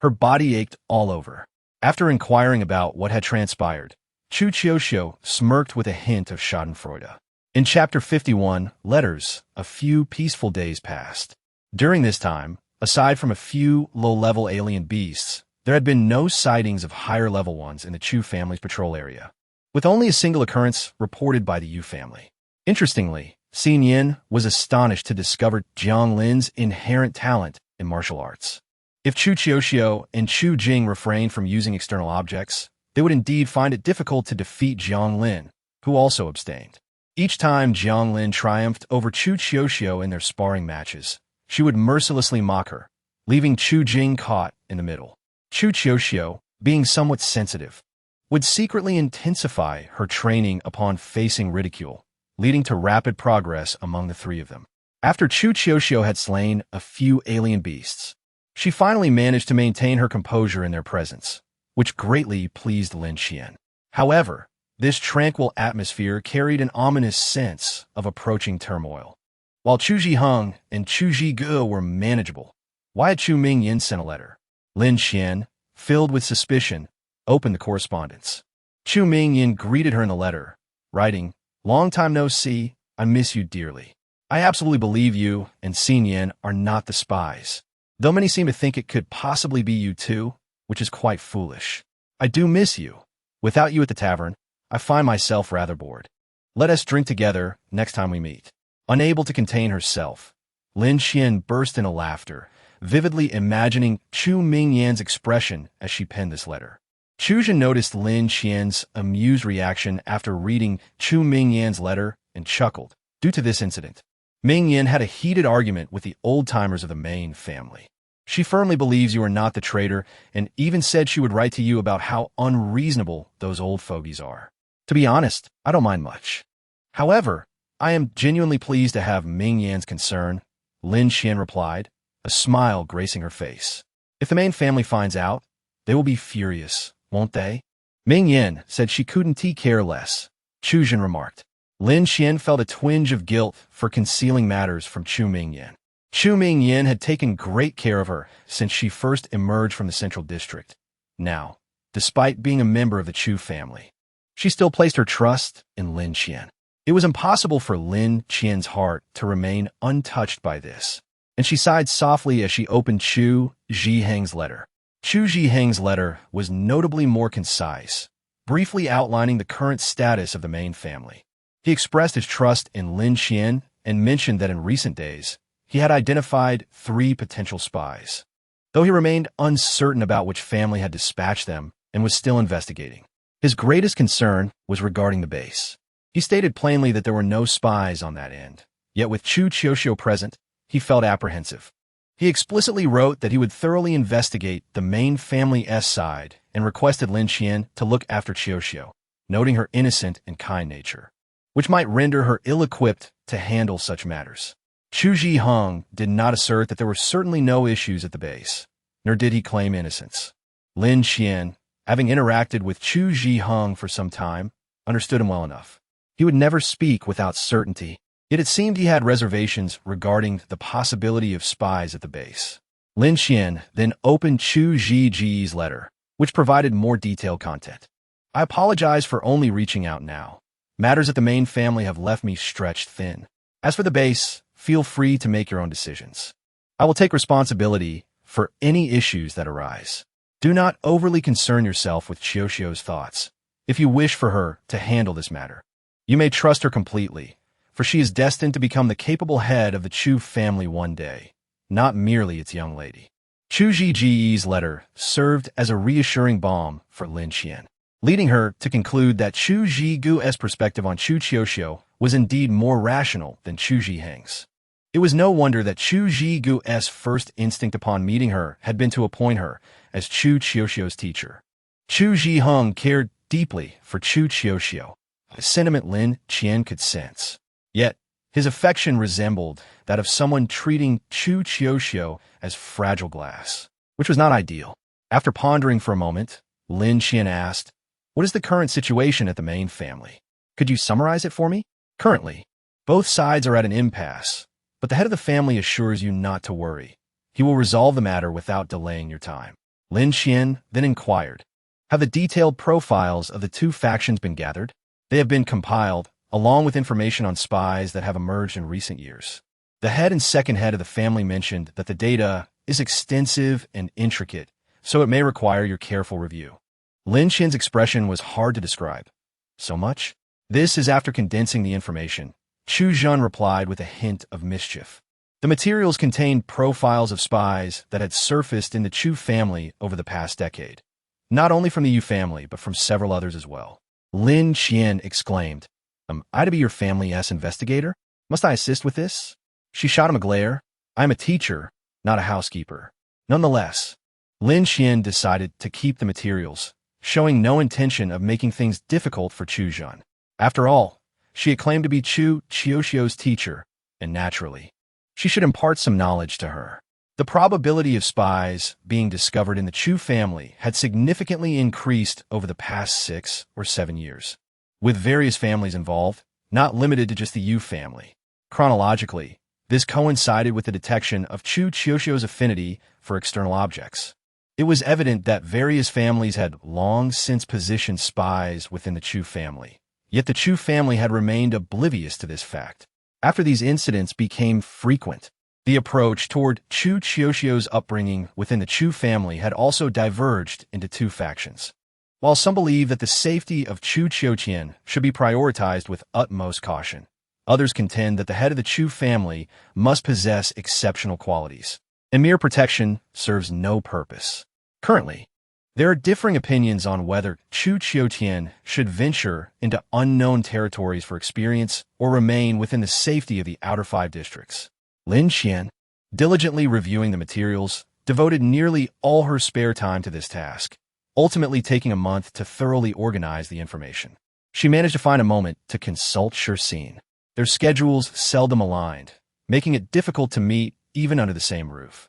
her body ached all over. After inquiring about what had transpired, Chu Qiuxiu smirked with a hint of schadenfreude. In Chapter 51, Letters, a few peaceful days passed. During this time, aside from a few low-level alien beasts, there had been no sightings of higher-level ones in the Chu family's patrol area, with only a single occurrence reported by the Yu family. Interestingly, Xin Yin was astonished to discover Jiang Lin's inherent talent in martial arts. If Chu Qiuxiu and Chu Jing refrained from using external objects, they would indeed find it difficult to defeat Jiang Lin, who also abstained. Each time Jiang Lin triumphed over Chu Qiuxiu in their sparring matches, she would mercilessly mock her, leaving Chu Jing caught in the middle. Chu Qiuxiu, being somewhat sensitive, would secretly intensify her training upon facing ridicule, leading to rapid progress among the three of them. After Chu Qiuxiu had slain a few alien beasts, she finally managed to maintain her composure in their presence, which greatly pleased Lin Qian. However, this tranquil atmosphere carried an ominous sense of approaching turmoil. While Chu Zhiheng and Chu Zhigu were manageable, why had Chu Mingyan sent a letter? Lin Qian, filled with suspicion, opened the correspondence. Chu Mingyan greeted her in the letter, writing, Long time no see, I miss you dearly. I absolutely believe you and Xin Yin are not the spies, though many seem to think it could possibly be you too, which is quite foolish. I do miss you. Without you at the tavern, I find myself rather bored. Let us drink together next time we meet. Unable to contain herself, Lin Qian burst into laughter, vividly imagining Chu Mingyan's expression as she penned this letter. Chu Zhen noticed Lin Qian's amused reaction after reading Chu Mingyan's letter and chuckled. Due to this incident, Mingyan had a heated argument with the old-timers of the Main family. She firmly believes you are not the traitor and even said she would write to you about how unreasonable those old fogies are. To be honest, I don't mind much. However, I am genuinely pleased to have Ming Yan's concern, Lin Qian replied, a smile gracing her face. If the main family finds out, they will be furious, won't they? Ming Yan said she couldn't care less. Chu Jin remarked. Lin Qian felt a twinge of guilt for concealing matters from Chu Mingyan. Chu Mingyan had taken great care of her since she first emerged from the central district. Now, despite being a member of the Chu family, she still placed her trust in Lin Qian. It was impossible for Lin Qian's heart to remain untouched by this, and she sighed softly as she opened Chu Zhiheng's letter. Chu Zhiheng's letter was notably more concise, briefly outlining the current status of the main family. He expressed his trust in Lin Qian and mentioned that in recent days, he had identified 3 potential spies, though he remained uncertain about which family had dispatched them and was still investigating. His greatest concern was regarding the base. He stated plainly that there were no spies on that end, yet with Chu Qiuxiu present, he felt apprehensive. He explicitly wrote that he would thoroughly investigate the main family's side and requested Lin Qian to look after Qiuxiu, noting her innocent and kind nature, which might render her ill-equipped to handle such matters. Chu Zhiheng did not assert that there were certainly no issues at the base, nor did he claim innocence. Lin Qian, having interacted with Chu Zhiheng for some time, understood him well enough. He would never speak without certainty, yet it seemed he had reservations regarding the possibility of spies at the base. Lin Qian then opened Chu Zhiji's letter, which provided more detailed content. I apologize for only reaching out now. Matters at the main family have left me stretched thin. As for the base, feel free to make your own decisions. I will take responsibility for any issues that arise. Do not overly concern yourself with Qiuxiu's thoughts, if you wish for her to handle this matter. You may trust her completely, for she is destined to become the capable head of the Chu family one day, not merely its young lady. Chu Zhiji's letter served as a reassuring balm for Lin Qian, leading her to conclude that Chu Zhigu's perspective on Chu Qiuxiu was indeed more rational than Chu Zhiheng's. It was no wonder that Chu Zhigu's first instinct upon meeting her had been to appoint her as Chu Qiuxiu's teacher. Chu Zhiheng cared deeply for Chu Qiuxiu, a sentiment Lin Qian could sense. Yet, his affection resembled that of someone treating Chu Qiuxiu as fragile glass, which was not ideal. After pondering for a moment, Lin Qian asked, "What is the current situation at the main family? Could you summarize it for me?" Currently, both sides are at an impasse, but the head of the family assures you not to worry. He will resolve the matter without delaying your time. Lin Qian then inquired, "Have the detailed profiles of the 2 factions been gathered?" They have been compiled, along with information on spies that have emerged in recent years. The head and second head of the family mentioned that the data is extensive and intricate, so it may require your careful review. Lin Qian's expression was hard to describe. "So much?" This is after condensing the information. Chu Jun replied with a hint of mischief. The materials contained profiles of spies that had surfaced in the Chu family over the past decade, not only from the Yu family, but from several others as well. Lin Qian exclaimed, "Am I to be your family's investigator? Must I assist with this?" She shot him a glare. "I am a teacher, not a housekeeper." Nonetheless, Lin Qian decided to keep the materials, showing no intention of making things difficult for Chu Jun. After all, she had claimed to be Chu Qiuxiu's teacher, and naturally, she should impart some knowledge to her. The probability of spies being discovered in the Chu family had significantly increased over the past 6 or 7 years, with various families involved, not limited to just the Yu family. Chronologically, this coincided with the detection of Chu Qiuxiu's affinity for external objects. It was evident that various families had long since positioned spies within the Chu family, yet the Chu family had remained oblivious to this fact. After these incidents became frequent, the approach toward Chu Qiuxiu's upbringing within the Chu family had also diverged into 2 factions. While some believe that the safety of Chu Qiuqian should be prioritized with utmost caution, others contend that the head of the Chu family must possess exceptional qualities, and mere protection serves no purpose. Currently, there are differing opinions on whether Chu Qiuqian should venture into unknown territories for experience or remain within the safety of the outer 5 districts. Lin Qian, diligently reviewing the materials, devoted nearly all her spare time to this task, ultimately taking a month to thoroughly organize the information. She managed to find a moment to consult Shursin. Their schedules seldom aligned, making it difficult to meet even under the same roof.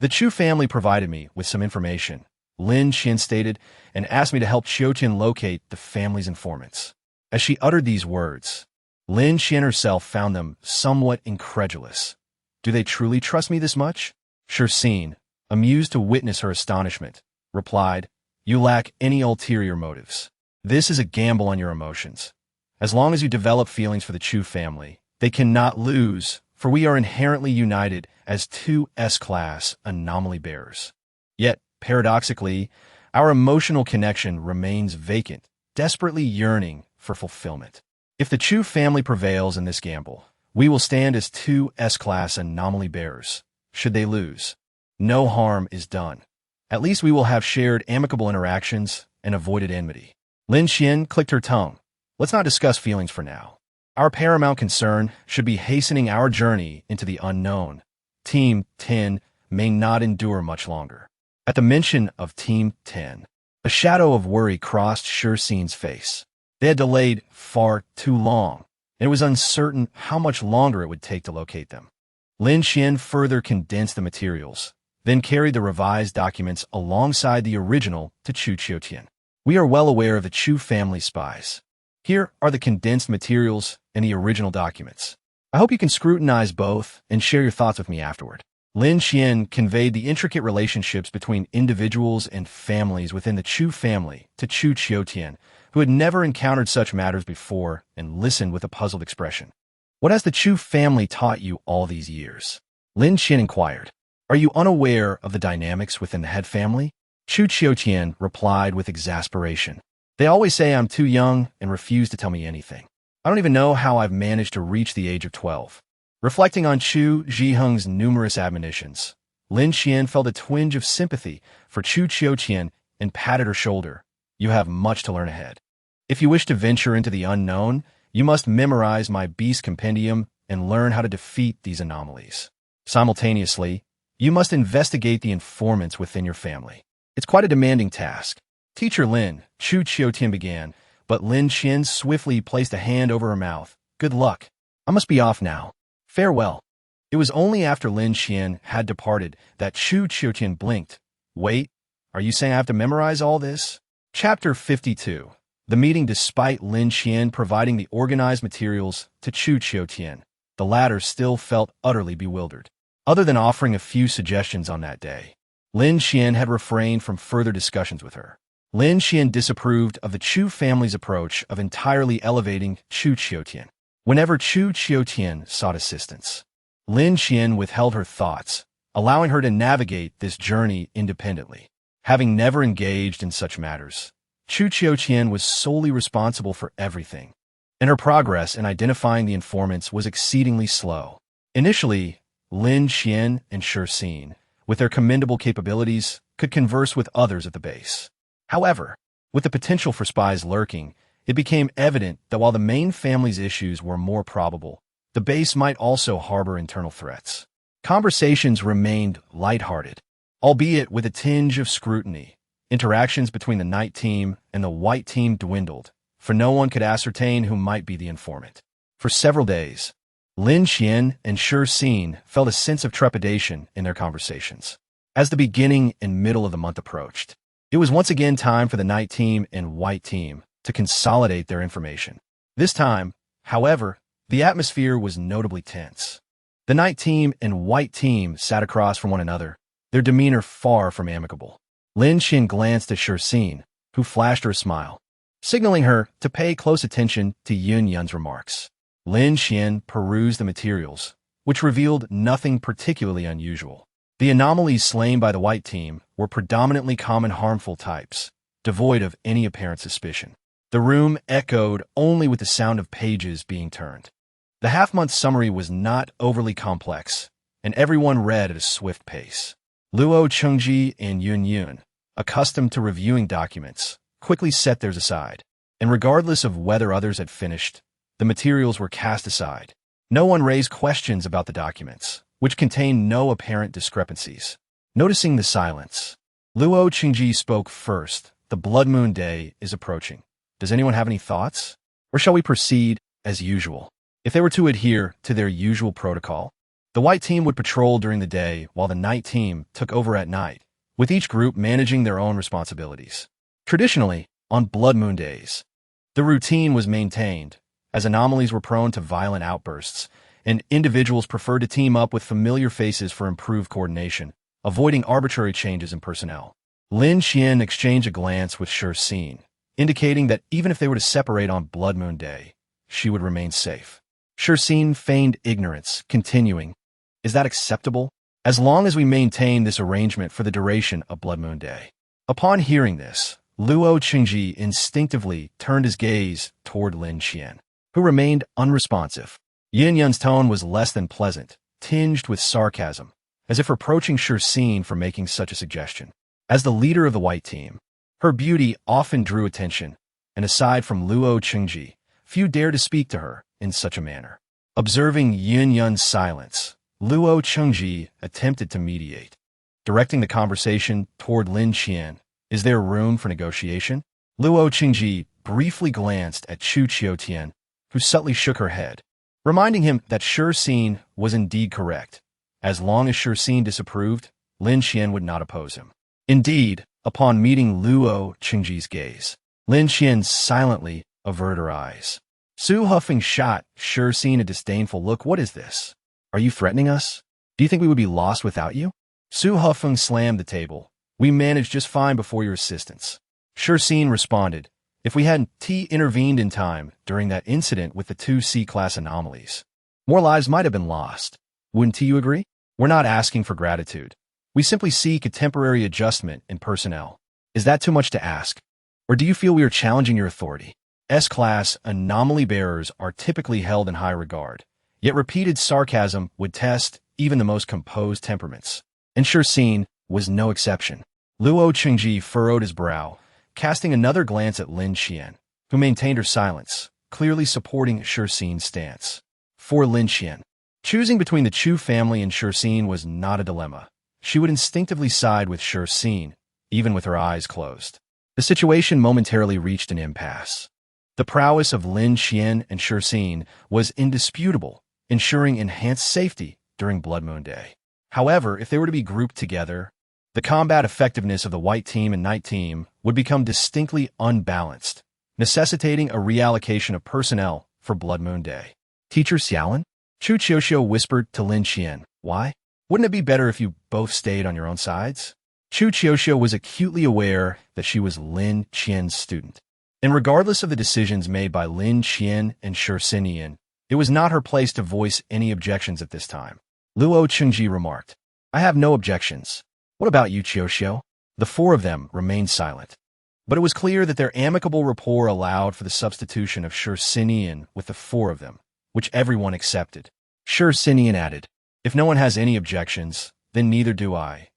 The Chu family provided me with some information, Lin Qian stated, and asked me to help Qiutian locate the family's informants. As she uttered these words, Lin Qian herself found them somewhat incredulous. Do they truly trust me this much? Shirxin, amused to witness her astonishment, replied, You lack any ulterior motives. This is a gamble on your emotions. As long as you develop feelings for the Chu family, they cannot lose, for we are inherently united as two S-class anomaly bearers. Yet, paradoxically, our emotional connection remains vacant, desperately yearning for fulfillment. If the Chu family prevails in this gamble, we will stand as two S-class anomaly bearers. Should they lose, no harm is done. At least we will have shared amicable interactions and avoided enmity. Lin Qian clicked her tongue. Let's not discuss feelings for now. Our paramount concern should be hastening our journey into the unknown. Team 10 may not endure much longer. At the mention of Team 10, a shadow of worry crossed Shirxin's face. They had delayed far too long, and it was uncertain how much longer it would take to locate them. Lin Qian further condensed the materials, then carried the revised documents alongside the original to Chu Qiutian. We are well aware of the Chu family spies. Here are the condensed materials and the original documents. I hope you can scrutinize both and share your thoughts with me afterward. Lin Qian conveyed the intricate relationships between individuals and families within the Chu family to Chu Qiutian, who had never encountered such matters before and listened with a puzzled expression. What has the Chu family taught you all these years? Lin Qian inquired. Are you unaware of the dynamics within the head family? Chu Qiutian replied with exasperation. They always say I'm too young and refuse to tell me anything. I don't even know how I've managed to reach the age of 12. Reflecting on Chu Zhiheng's numerous admonitions, Lin Qian felt a twinge of sympathy for Chu Qiutian and patted her shoulder. You have much to learn ahead. If you wish to venture into the unknown, you must memorize my beast compendium and learn how to defeat these anomalies. Simultaneously, you must investigate the informants within your family. It's quite a demanding task. Teacher Lin, Chu Qiutian began, but Lin Qian swiftly placed a hand over her mouth. Good luck. I must be off now. Farewell. It was only after Lin Qian had departed that Chu Qiutian blinked. Wait, are you saying I have to memorize all this? Chapter 52. The meeting. Despite Lin Qian providing the organized materials to Chu Qiutian, the latter still felt utterly bewildered. Other than offering a few suggestions on that day, Lin Qian had refrained from further discussions with her. Lin Qian disapproved of the Chu family's approach of entirely elevating Chu Qiutian. Whenever Chu Qiutian sought assistance, Lin Qian withheld her thoughts, allowing her to navigate this journey independently. Having never engaged in such matters, Chu Qiutian was solely responsible for everything, and her progress in identifying the informants was exceedingly slow. Initially, Lin Qian and Shirxin, with their commendable capabilities, could converse with others at the base. However, with the potential for spies lurking, it became evident that while the main family's issues were more probable, the base might also harbor internal threats. Conversations remained lighthearted, albeit with a tinge of scrutiny. Interactions between the night team and the white team dwindled, for no one could ascertain who might be the informant. For several days, Lin Qian and Shirxin felt a sense of trepidation in their conversations. As the beginning and middle of the month approached, it was once again time for the night team and white team to consolidate their information. This time, however, the atmosphere was notably tense. The night team and white team sat across from one another, their demeanor far from amicable. Lin Qian glanced at Shirxin, who flashed her a smile, signaling her to pay close attention to Yun Yun's remarks. Lin Qian perused the materials, which revealed nothing particularly unusual. The anomalies slain by the white team were predominantly common harmful types, devoid of any apparent suspicion. The room echoed only with the sound of pages being turned. The half-month summary was not overly complex, and everyone read at a swift pace. Luo Chengji and Yun Yun, accustomed to reviewing documents, quickly set theirs aside, and regardless of whether others had finished, the materials were cast aside. No one raised questions about the documents, which contained no apparent discrepancies. Noticing the silence, Luo Chengji spoke first. The blood moon day is approaching. Does anyone have any thoughts? Or shall we proceed as usual? If they were to adhere to their usual protocol, the white team would patrol during the day while the night team took over at night, with each group managing their own responsibilities. Traditionally, on blood moon days, the routine was maintained, as anomalies were prone to violent outbursts, and individuals preferred to team up with familiar faces for improved coordination, avoiding arbitrary changes in personnel. Lin Qian exchanged a glance with Shi Xin, indicating that even if they were to separate on blood moon day, she would remain safe. Shi Xin feigned ignorance, continuing, "Is that acceptable? As long as we maintain this arrangement for the duration of blood moon day." Upon hearing this, Luo Qingji instinctively turned his gaze toward Lin Qian, who remained unresponsive. Yin Yun's tone was less than pleasant, tinged with sarcasm, as if reproaching Shi Xin for making such a suggestion. As the leader of the white team, her beauty often drew attention, and aside from Luo Qingji, few dared to speak to her in such a manner. Observing Yin Yun's silence, Luo Qingji attempted to mediate, directing the conversation toward Lin Qian. "Is there room for negotiation?" Luo Qingji briefly glanced at Chu Qiutian, who subtly shook her head, reminding him that Shi Xin was indeed correct. As long as Shi Xin disapproved, Lin Qian would not oppose him. Indeed, upon meeting Luo Qingji's gaze, Lin Qian silently averted her eyes. Su Huffing shot Shi Xin a disdainful look. "What is this? Are you threatening us? Do you think we would be lost without you?" Su Huffeng slammed the table. "We managed just fine before your assistance." Shi Xin responded, "If we hadn't intervened in time during that incident with the two C-class anomalies, more lives might have been lost. Wouldn't you agree? We're not asking for gratitude. We simply seek a temporary adjustment in personnel. Is that too much to ask? Or do you feel we are challenging your authority?" S-class anomaly bearers are typically held in high regard, yet repeated sarcasm would test even the most composed temperaments. And Shi Xin was no exception. Luo Qingji furrowed his brow, casting another glance at Lin Qian, who maintained her silence, clearly supporting Shi Xin's stance. For Lin Qian, choosing between the Chu family and Shi Xin was not a dilemma. She would instinctively side with Shi Xin, even with her eyes closed. The situation momentarily reached an impasse. The prowess of Lin Qian and Shi Xin was indisputable, ensuring enhanced safety during Blood Moon Day. However, if they were to be grouped together, the combat effectiveness of the white team and night team would become distinctly unbalanced, necessitating a reallocation of personnel for Blood Moon Day. "Teacher Xiaolin?" Chu Qiuxiu whispered to Lin Qian. "Why? Wouldn't it be better if you both stayed on your own sides?" Chu Qiuxiu was acutely aware that she was Lin Qian's student. And regardless of the decisions made by Lin Qian and Shi Xin, it was not her place to voice any objections at this time. Luo Qingji remarked, "I have no objections. What about you, Qiuxiu?" The four of them remained silent. But it was clear that their amicable rapport allowed for the substitution of Shi Xin with the four of them, which everyone accepted. Shi Xin added, "If no one has any objections, then neither do I."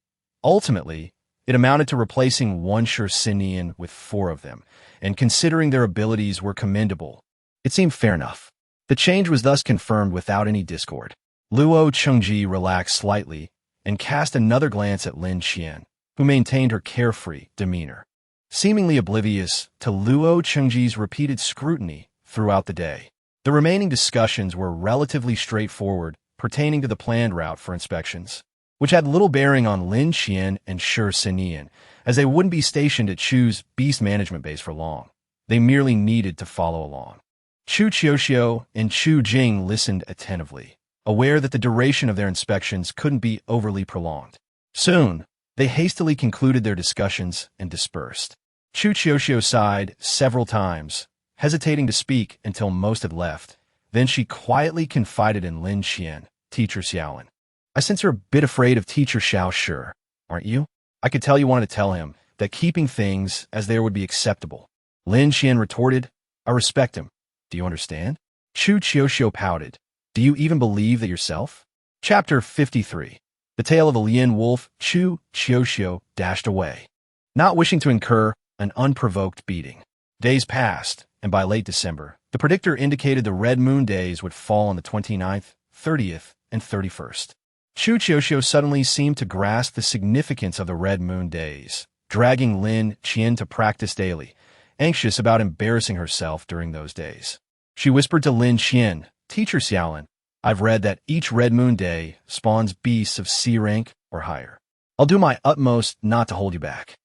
Ultimately, it amounted to replacing one Shi Xin with four of them, and considering their abilities were commendable, it seemed fair enough. The change was thus confirmed without any discord. Luo Qingji relaxed slightly and cast another glance at Lin Qian, who maintained her carefree demeanor, seemingly oblivious to Luo Qingji's repeated scrutiny throughout the day. The remaining discussions were relatively straightforward, pertaining to the planned route for inspections, which had little bearing on Lin Qian and Shi Xin, as they wouldn't be stationed at Chu's beast management base for long. They merely needed to follow along. Chu Qiuxiu and Chu Jing listened attentively, aware that the duration of their inspections couldn't be overly prolonged. Soon, they hastily concluded their discussions and dispersed. Chu Qiuxiu sighed several times, hesitating to speak until most had left. Then she quietly confided in Lin Qian, "Teacher Xiaolin, I sense you're a bit afraid of Teacher Xiao Shi, aren't you? I could tell you wanted to tell him that keeping things as they would be acceptable." Lin Qian retorted, "I respect him. Do you understand?" Chu Qiuxiu pouted. "Do you even believe that yourself?" Chapter 53. The tale of a Lien wolf. Chu Qiuxiu dashed away, not wishing to incur an unprovoked beating. Days passed, and by late December, the predictor indicated the red moon days would fall on the 29th, 30th, and 31st. Chu Qiuxiu suddenly seemed to grasp the significance of the red moon days, dragging Lin Qian to practice daily, anxious about embarrassing herself during those days. She whispered to Lin Qian, Teacher Xiaolin, I've read that each Red Moon Day spawns beasts of C rank or higher. I'll do my utmost not to hold you back.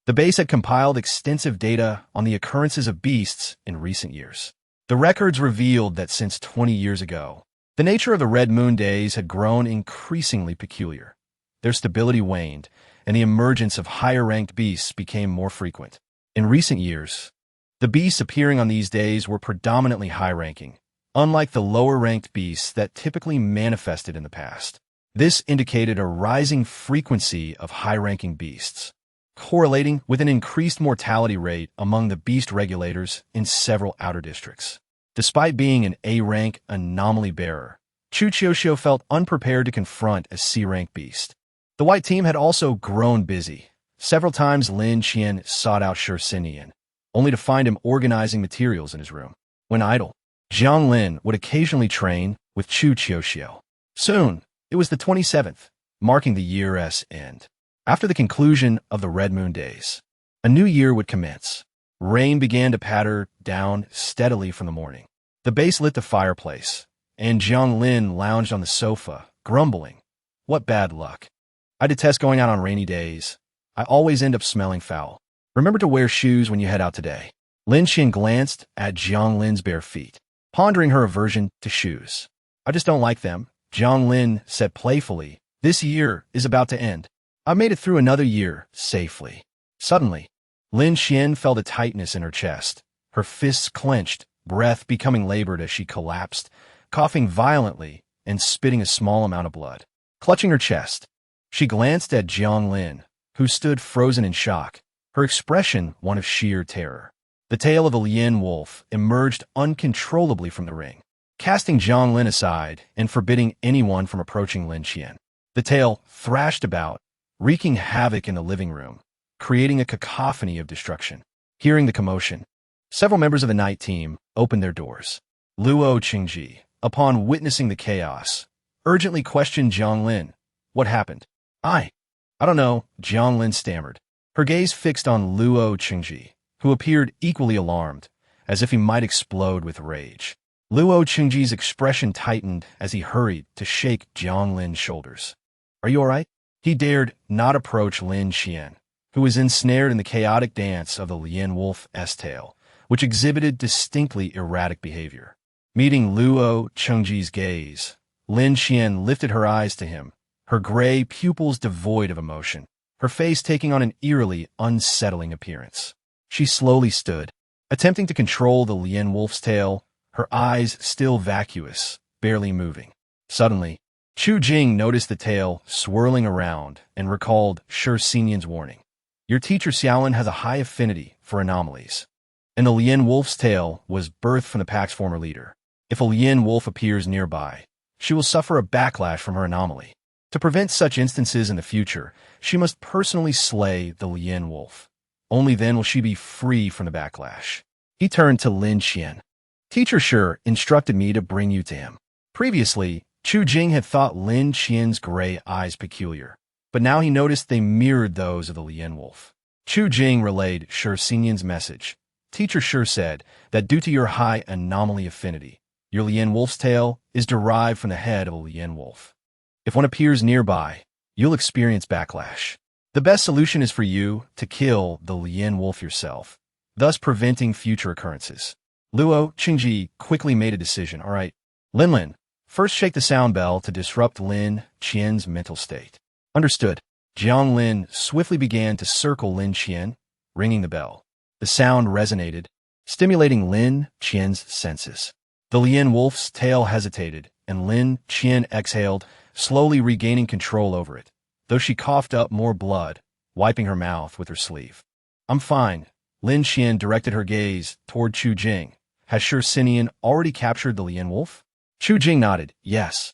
The base had compiled extensive data on the occurrences of beasts in recent years. The records revealed that since 20 years ago, the nature of the Red Moon Days had grown increasingly peculiar. Their stability waned, and the emergence of higher-ranked beasts became more frequent. In recent years, the beasts appearing on these days were predominantly high-ranking, unlike the lower-ranked beasts that typically manifested in the past. This indicated a rising frequency of high-ranking beasts, correlating with an increased mortality rate among the beast regulators in several outer districts. Despite being an A-rank anomaly bearer, Chu Qiuxiu felt unprepared to confront a C-rank beast. The white team had also grown busy. Several times Lin Qian sought out Shi Xinian, only to find him organizing materials in his room. When idle, Jiang Lin would occasionally train with Chu Qiuxiu. Soon, it was the 27th, marking the year's end. After the conclusion of the Red Moon Days, a new year would commence. Rain began to patter down steadily from the morning. The base lit the fireplace, and Jiang Lin lounged on the sofa, grumbling. What bad luck. I detest going out on rainy days. I always end up smelling foul. Remember to wear shoes when you head out today. Lin Qian glanced at Jiang Lin's bare feet, pondering her aversion to shoes. I just don't like them, Jiang Lin said playfully. This year is about to end. I made it through another year safely. Suddenly, Lin Qian felt a tightness in her chest. Her fists clenched, breath becoming labored as she collapsed, coughing violently and spitting a small amount of blood. Clutching her chest, she glanced at Jiang Lin, who stood frozen in shock, her expression one of sheer terror. The tail of the Lien wolf emerged uncontrollably from the ring, casting Jiang Lin aside and forbidding anyone from approaching Lin Qian. The tail thrashed about, wreaking havoc in the living room, creating a cacophony of destruction. Hearing the commotion, several members of the night team opened their doors. Luo Qingji, upon witnessing the chaos, urgently questioned Jiang Lin. What happened? I don't know, Jiang Lin stammered, her gaze fixed on Luo Qingji, who appeared equally alarmed, as if he might explode with rage. Luo Qingji's expression tightened as he hurried to shake Jiang Lin's shoulders. Are you all right? He dared not approach Lin Qian, who was ensnared in the chaotic dance of the Lien wolf's tail, which exhibited distinctly erratic behavior. Meeting Luo Qingji's gaze, Lin Qian lifted her eyes to him, her gray pupils devoid of emotion, her face taking on an eerily unsettling appearance. She slowly stood, attempting to control the Lien wolf's tail, her eyes still vacuous, barely moving. Suddenly, Chu Jing noticed the tail swirling around and recalled Shi Xinian's warning. Your teacher Xiaolin has a high affinity for anomalies, and the Lien wolf's tail was birthed from the pack's former leader. If a Lien wolf appears nearby, she will suffer a backlash from her anomaly. To prevent such instances in the future, she must personally slay the Lien wolf. Only then will she be free from the backlash. He turned to Lin Qian. Teacher Shi instructed me to bring you to him. Previously, Chu Jing had thought Lin Qian's gray eyes peculiar, but now he noticed they mirrored those of the Lien wolf. Chu Jing relayed Shi Xinian's message. Teacher Shi said that due to your high anomaly affinity, your Lien wolf's tail is derived from the head of a Lien wolf. If one appears nearby, you'll experience backlash. The best solution is for you to kill the Lien wolf yourself, thus preventing future occurrences. Luo Qingji quickly made a decision. All right, Lin, first shake the sound bell to disrupt Lin Qian's mental state. Understood. Jiang Lin swiftly began to circle Lin Qian, ringing the bell. The sound resonated, stimulating Lin Qian's senses. The Lien wolf's tail hesitated, and Lin Qian exhaled, slowly regaining control over it, though she coughed up more blood, wiping her mouth with her sleeve. I'm fine. Lin Qian directed her gaze toward Chu Jing. Has Shi Xinian already captured the Lien wolf? Chu Jing nodded, yes.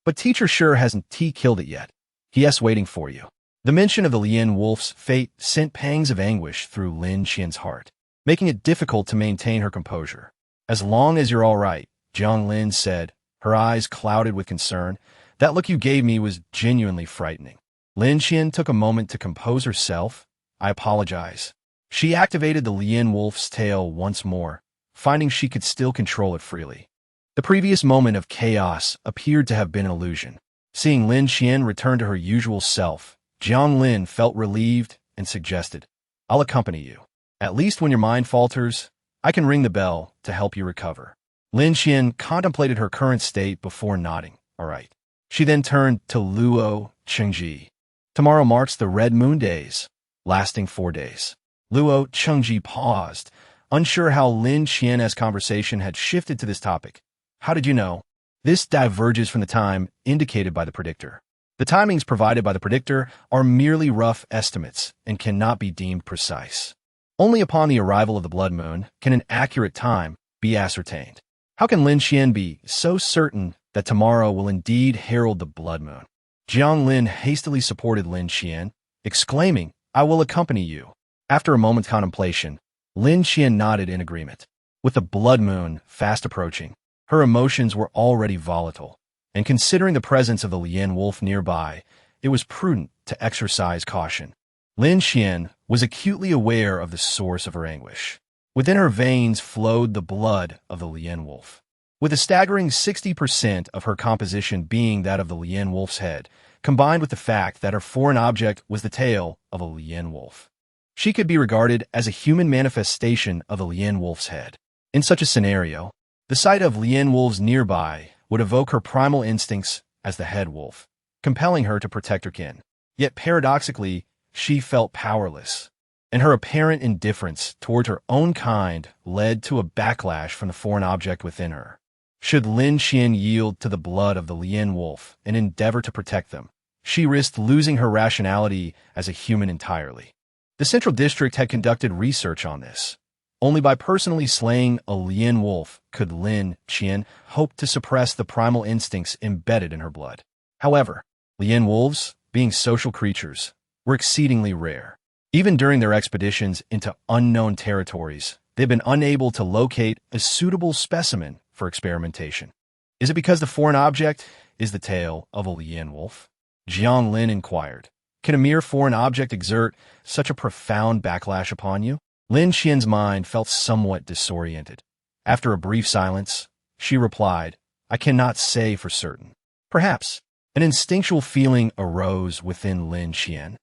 But Teacher Shi hasn't killed it yet. He's waiting for you. The mention of the Lien wolf's fate sent pangs of anguish through Lin Qian's heart, making it difficult to maintain her composure. As long as you're all right, Jiang Lin said, her eyes clouded with concern. That look you gave me was genuinely frightening. Lin Qian took a moment to compose herself. I apologize. She activated the Lien wolf's tail once more, finding she could still control it freely. The previous moment of chaos appeared to have been an illusion. Seeing Lin Qian return to her usual self, Jiang Lin felt relieved and suggested, "I'll accompany you. At least when your mind falters, I can ring the bell to help you recover." Lin Qian contemplated her current state before nodding. "All right." She then turned to Luo Chengji. "Tomorrow marks the Red Moon Days, lasting 4 days." Luo Chengji paused, unsure how Lin Qian's conversation had shifted to this topic. "How did you know?" This diverges from the time indicated by the predictor. The timings provided by the predictor are merely rough estimates and cannot be deemed precise. Only upon the arrival of the blood moon can an accurate time be ascertained. How can Lin Qian be so certain that tomorrow will indeed herald the blood moon? Jiang Lin hastily supported Lin Qian, exclaiming, "I will accompany you." After a moment's contemplation, Lin Qian nodded in agreement. With the blood moon fast approaching, her emotions were already volatile, and considering the presence of the Lian wolf nearby, it was prudent to exercise caution. Lin Qian was acutely aware of the source of her anguish. Within her veins flowed the blood of the Lian wolf, with a staggering 60% of her composition being that of the Lian wolf's head, combined with the fact that her foreign object was the tail of a Lian wolf. She could be regarded as a human manifestation of the Lian wolf's head. In such a scenario, the sight of Lian wolves nearby would evoke her primal instincts as the head wolf, compelling her to protect her kin. Yet paradoxically, she felt powerless, and her apparent indifference toward her own kind led to a backlash from the foreign object within her. Should Lin Qian yield to the blood of the Lian wolf and endeavor to protect them, she risked losing her rationality as a human entirely. The Central District had conducted research on this. Only by personally slaying a Lian wolf could Lin Qian hope to suppress the primal instincts embedded in her blood. However, Lian wolves, being social creatures, were exceedingly rare. Even during their expeditions into unknown territories, they've been unable to locate a suitable specimen for experimentation. Is it because the foreign object is the tail of a Lian wolf? Jiang Lin inquired. Can a mere foreign object exert such a profound backlash upon you? Lin Qian's mind felt somewhat disoriented. After a brief silence, she replied, "I cannot say for certain." Perhaps an instinctual feeling arose within Lin Qian,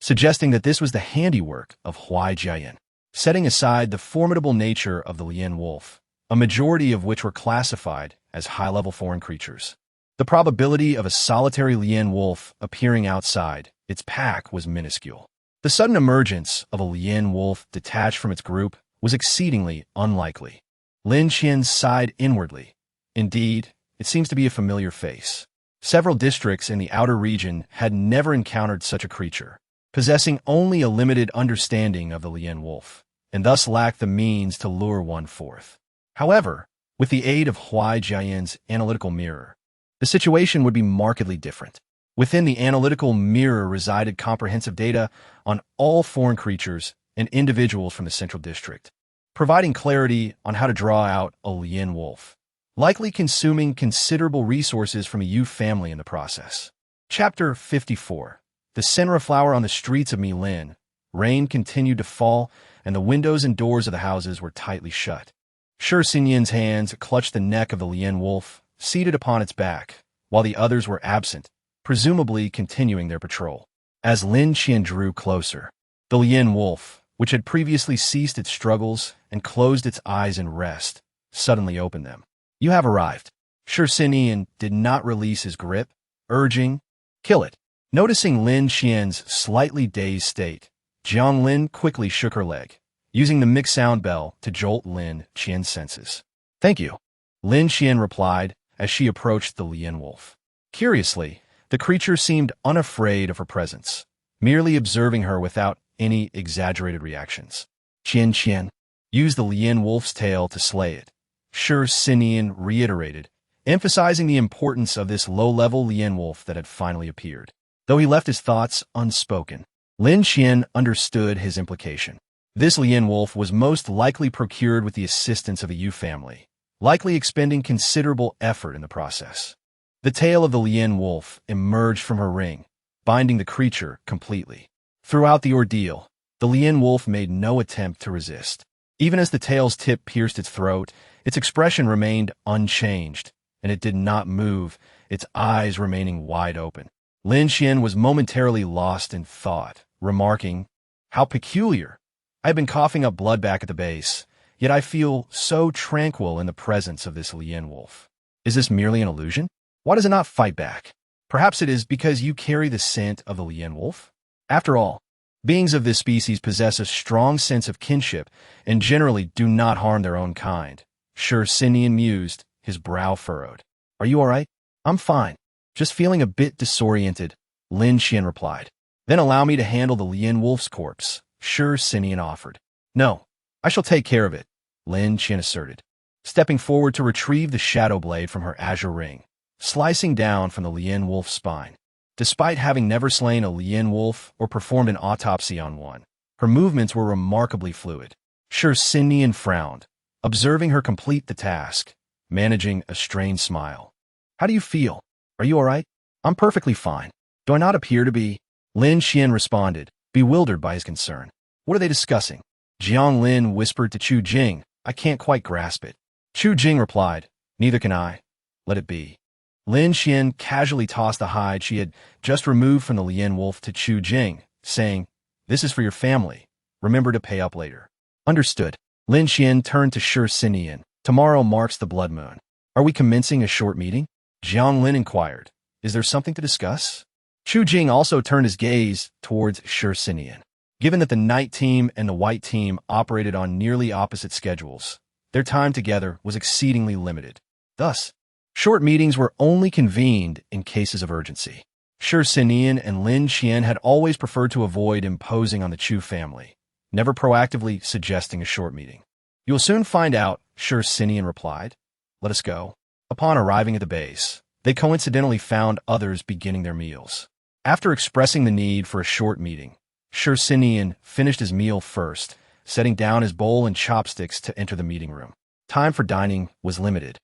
suggesting that this was the handiwork of Huai. Setting aside the formidable nature of the Lian wolf, a majority of which were classified as high-level foreign creatures, the probability of a solitary Lian wolf appearing outside its pack was minuscule. The sudden emergence of a Lian wolf detached from its group was exceedingly unlikely. Lin Qian sighed inwardly. Indeed, it seems to be a familiar face. Several districts in the outer region had never encountered such a creature, possessing only a limited understanding of the Lian wolf, and thus lacked the means to lure one forth. However, with the aid of Huai analytical mirror, the situation would be markedly different. Within the analytical mirror resided comprehensive data on all foreign creatures and individuals from the Central District, providing clarity on how to draw out a Lian wolf, likely consuming considerable resources from a Yu family in the process. Chapter 54. The Senra flower on the streets of Milin. Rain continued to fall, and the windows and doors of the houses were tightly shut. Shi Xinyan's hands clutched the neck of the Lian wolf, seated upon its back, while the others were absent, presumably continuing their patrol. As Lin Qian drew closer, the Lian wolf, which had previously ceased its struggles and closed its eyes in rest, suddenly opened them. "You have arrived." Shi Xinyan did not release his grip, urging, "Kill it." Noticing Lin Qian's slightly dazed state, Jiang Lin quickly shook her leg, using the mixed sound bell to jolt Lin Qian's senses. "Thank you," Lin Qian replied as she approached the Lian wolf. Curiously, the creature seemed unafraid of her presence, merely observing her without any exaggerated reactions. Qian, use the Lian wolf's tail to slay it," Shi Xinyan reiterated, emphasizing the importance of this low-level Lian wolf that had finally appeared. Though he left his thoughts unspoken, Lin Qian understood his implication. This Lian wolf was most likely procured with the assistance of a Yu family, likely expending considerable effort in the process. The tail of the Lian wolf emerged from her ring, binding the creature completely. Throughout the ordeal, the Lian wolf made no attempt to resist. Even as the tail's tip pierced its throat, Its expression remained unchanged, and it did not move, its eyes remaining wide open. Lin Qian was momentarily lost in thought, remarking, "How peculiar. I have been coughing up blood back at the base, yet I feel so tranquil in the presence of this Lien wolf. Is this merely an illusion? Why does it not fight back? Perhaps it is because you carry the scent of the Lien wolf? After all, beings of this species possess a strong sense of kinship and generally do not harm their own kind." Sure Sinian mused, his brow furrowed. "Are you all right?" "I'm fine. Just feeling a bit disoriented," Lin Qian replied. "Then allow me to handle the Lien wolf's corpse," Sure Sinian offered. "No, I shall take care of it," Lin Qian asserted, stepping forward to retrieve the shadow blade from her azure ring, slicing down from the Lien wolf's spine. Despite having never slain a Lien wolf or performed an autopsy on one, her movements were remarkably fluid. Sure Sinian frowned, observing her complete the task, managing a strained smile. "How do you feel? Are you all right?" "I'm perfectly fine. Do I not appear to be?" Lin Qian responded, bewildered by his concern. "What are they discussing?" Jiang Lin whispered to Chu Jing. "I can't quite grasp it." Chu Jing replied, "Neither can I. Let it be." Lin Qian casually tossed the hide she had just removed from the Lien wolf to Chu Jing, saying, "This is for your family. Remember to pay up later." "Understood." Lin Qian turned to Sure Sinian. "Tomorrow marks the blood moon. Are we commencing a short meeting?" Jiang Lin inquired. "Is there something to discuss?" Chu Jing also turned his gaze towards Sure Sinian. Given that the night team and the white team operated on nearly opposite schedules, their time together was exceedingly limited. Thus, short meetings were only convened in cases of urgency. Sure Sinian and Lin Qian had always preferred to avoid imposing on the Chu family, never proactively suggesting a short meeting. "You will soon find out," Sure Sinian replied. "Let us go." Upon arriving at the base, they coincidentally found others beginning their meals. After expressing the need for a short meeting, Sure Sinian finished his meal first, setting down his bowl and chopsticks to enter the meeting room. Time for dining was limited,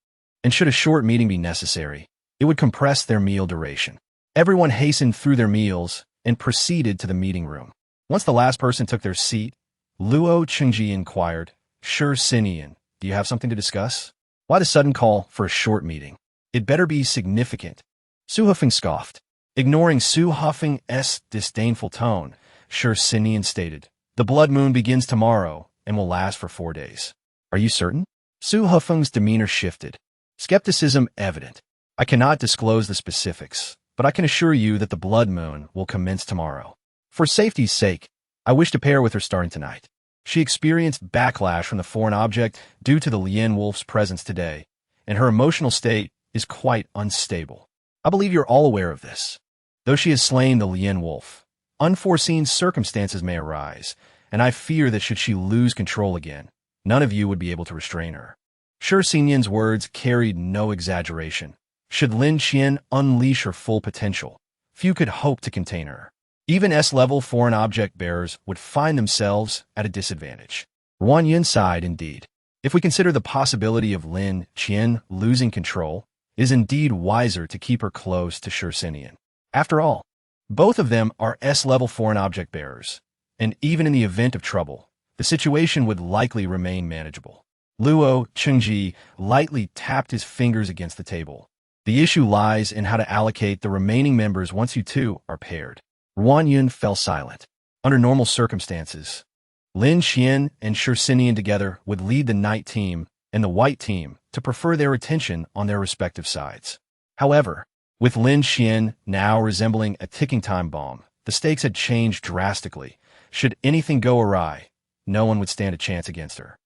and should a short meeting be necessary, it would compress their meal duration. Everyone hastened through their meals and proceeded to the meeting room. Once the last person took their seat, Luo Chengji inquired, "Sure Sinian, do you have something to discuss? Why the sudden call for a short meeting? It better be significant." Su Hufeng scoffed. Ignoring Su Hufeng's disdainful tone, Sure Sinian stated, "The blood moon begins tomorrow and will last for 4 days. Are you certain?" Su Hufeng's demeanor shifted, skepticism evident. "I cannot disclose the specifics, but I can assure you that the blood moon will commence tomorrow. For safety's sake, I wish to pair with her starting tonight." She experienced backlash from the foreign object due to the Lien wolf's presence today, and her emotional state is quite unstable. "I believe you're all aware of this. Though she has slain the Lien wolf, unforeseen circumstances may arise, and I fear that should she lose control again, none of you would be able to restrain her." Sure Sinian's words carried no exaggeration. Should Lin Qian unleash her full potential, few could hope to contain her. Even S-level foreign object bearers would find themselves at a disadvantage. Ruan Yun sighed indeed. If we consider the possibility of Lin Qian losing control, it is indeed wiser to keep her close to Sure Sinian. After all, both of them are S-level foreign object bearers, and even in the event of trouble, the situation would likely remain manageable. Luo Chengji lightly tapped his fingers against the table. "The issue lies in how to allocate the remaining members once you two are paired." Ruan Yun fell silent. Under normal circumstances, Lin Qian and Sure Sinian together would lead the night team and the white team to prefer their attention on their respective sides. However, with Lin Qian now resembling a ticking time bomb, the stakes had changed drastically. Should anything go awry, no one would stand a chance against her.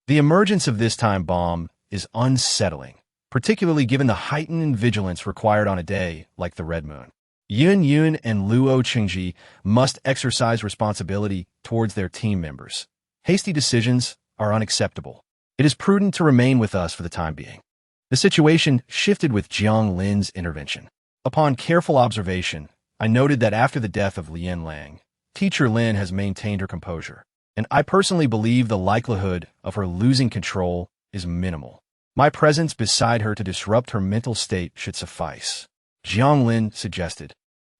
The emergence of this time bomb is unsettling, particularly given the heightened vigilance required on a day like the Red Moon. Yun Yun and Luo Chengji must exercise responsibility towards their team members. Hasty decisions are unacceptable. It is prudent to remain with us for the time being. The situation shifted with Jiang Lin's intervention. Upon careful observation, I noted that after the death of Lian Lang, Teacher Lin has maintained her composure, and I personally believe the likelihood of her losing control is minimal. My presence beside her to disrupt her mental state should suffice. Jiang Lin suggested,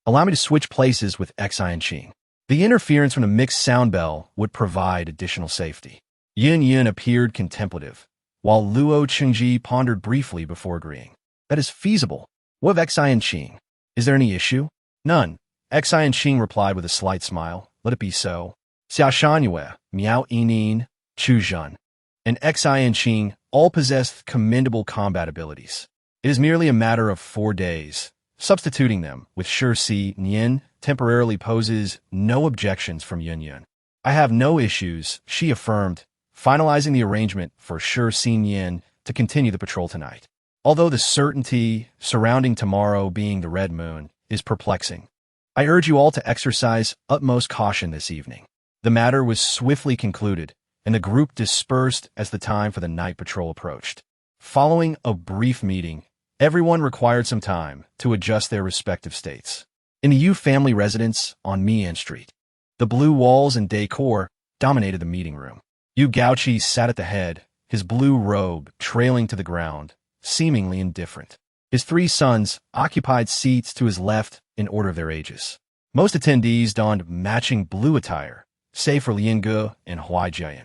"Allow me to switch places with Xi and Qing. The interference from the mixed sound bell would provide additional safety." Yin Yin appeared contemplative, while Luo Chengji pondered briefly before agreeing. That is feasible. What of Xian Qing? Is there any issue? None. Xian Qing replied with a slight smile. Let it be so. Xiao Shangyue, Miao Yinin, Chu Zhen, and Xian Qing all possessed commendable combat abilities. It is merely a matter of 4 days. Substituting them with Shi Si Nian temporarily poses no objections from Yun Yun. I have no issues, she affirmed, finalizing the arrangement for Shi Si Nian to continue the patrol tonight. Although the certainty surrounding tomorrow being the red moon is perplexing, I urge you all to exercise utmost caution this evening. The matter was swiftly concluded, and the group dispersed as the time for the night patrol approached. Following a brief meeting, everyone required some time to adjust their respective states. In the Yu family residence on Mian Street, the blue walls and decor dominated the meeting room. Yu Gaoqi sat at the head, his blue robe trailing to the ground, seemingly indifferent. His 3 sons occupied seats to his left in order of their ages. Most attendees donned matching blue attire, save for Lian Ge and Huai Jian,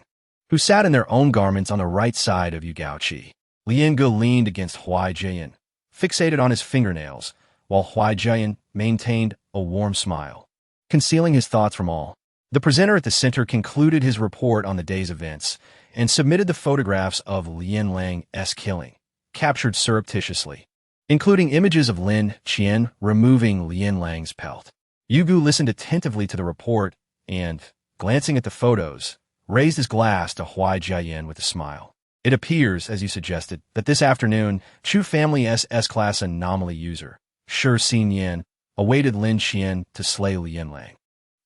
who sat in their own garments on the right side of Yu Gaoqi. Lian Ge leaned against Huai Jian, fixated on his fingernails, while Huai Jian maintained a warm smile, concealing his thoughts from all. The presenter at the center concluded his report on the day's events and submitted the photographs of Lian Lang's killing, captured surreptitiously, including images of Lin Qian removing Lian Lang's pelt. Yugu listened attentively to the report and, glancing at the photos, raised his glass to Huai Jian with a smile. It appears, as you suggested, that this afternoon, Chu family S-class anomaly user, Shi Si Nian, awaited Lin Qian to slay Lian Lang.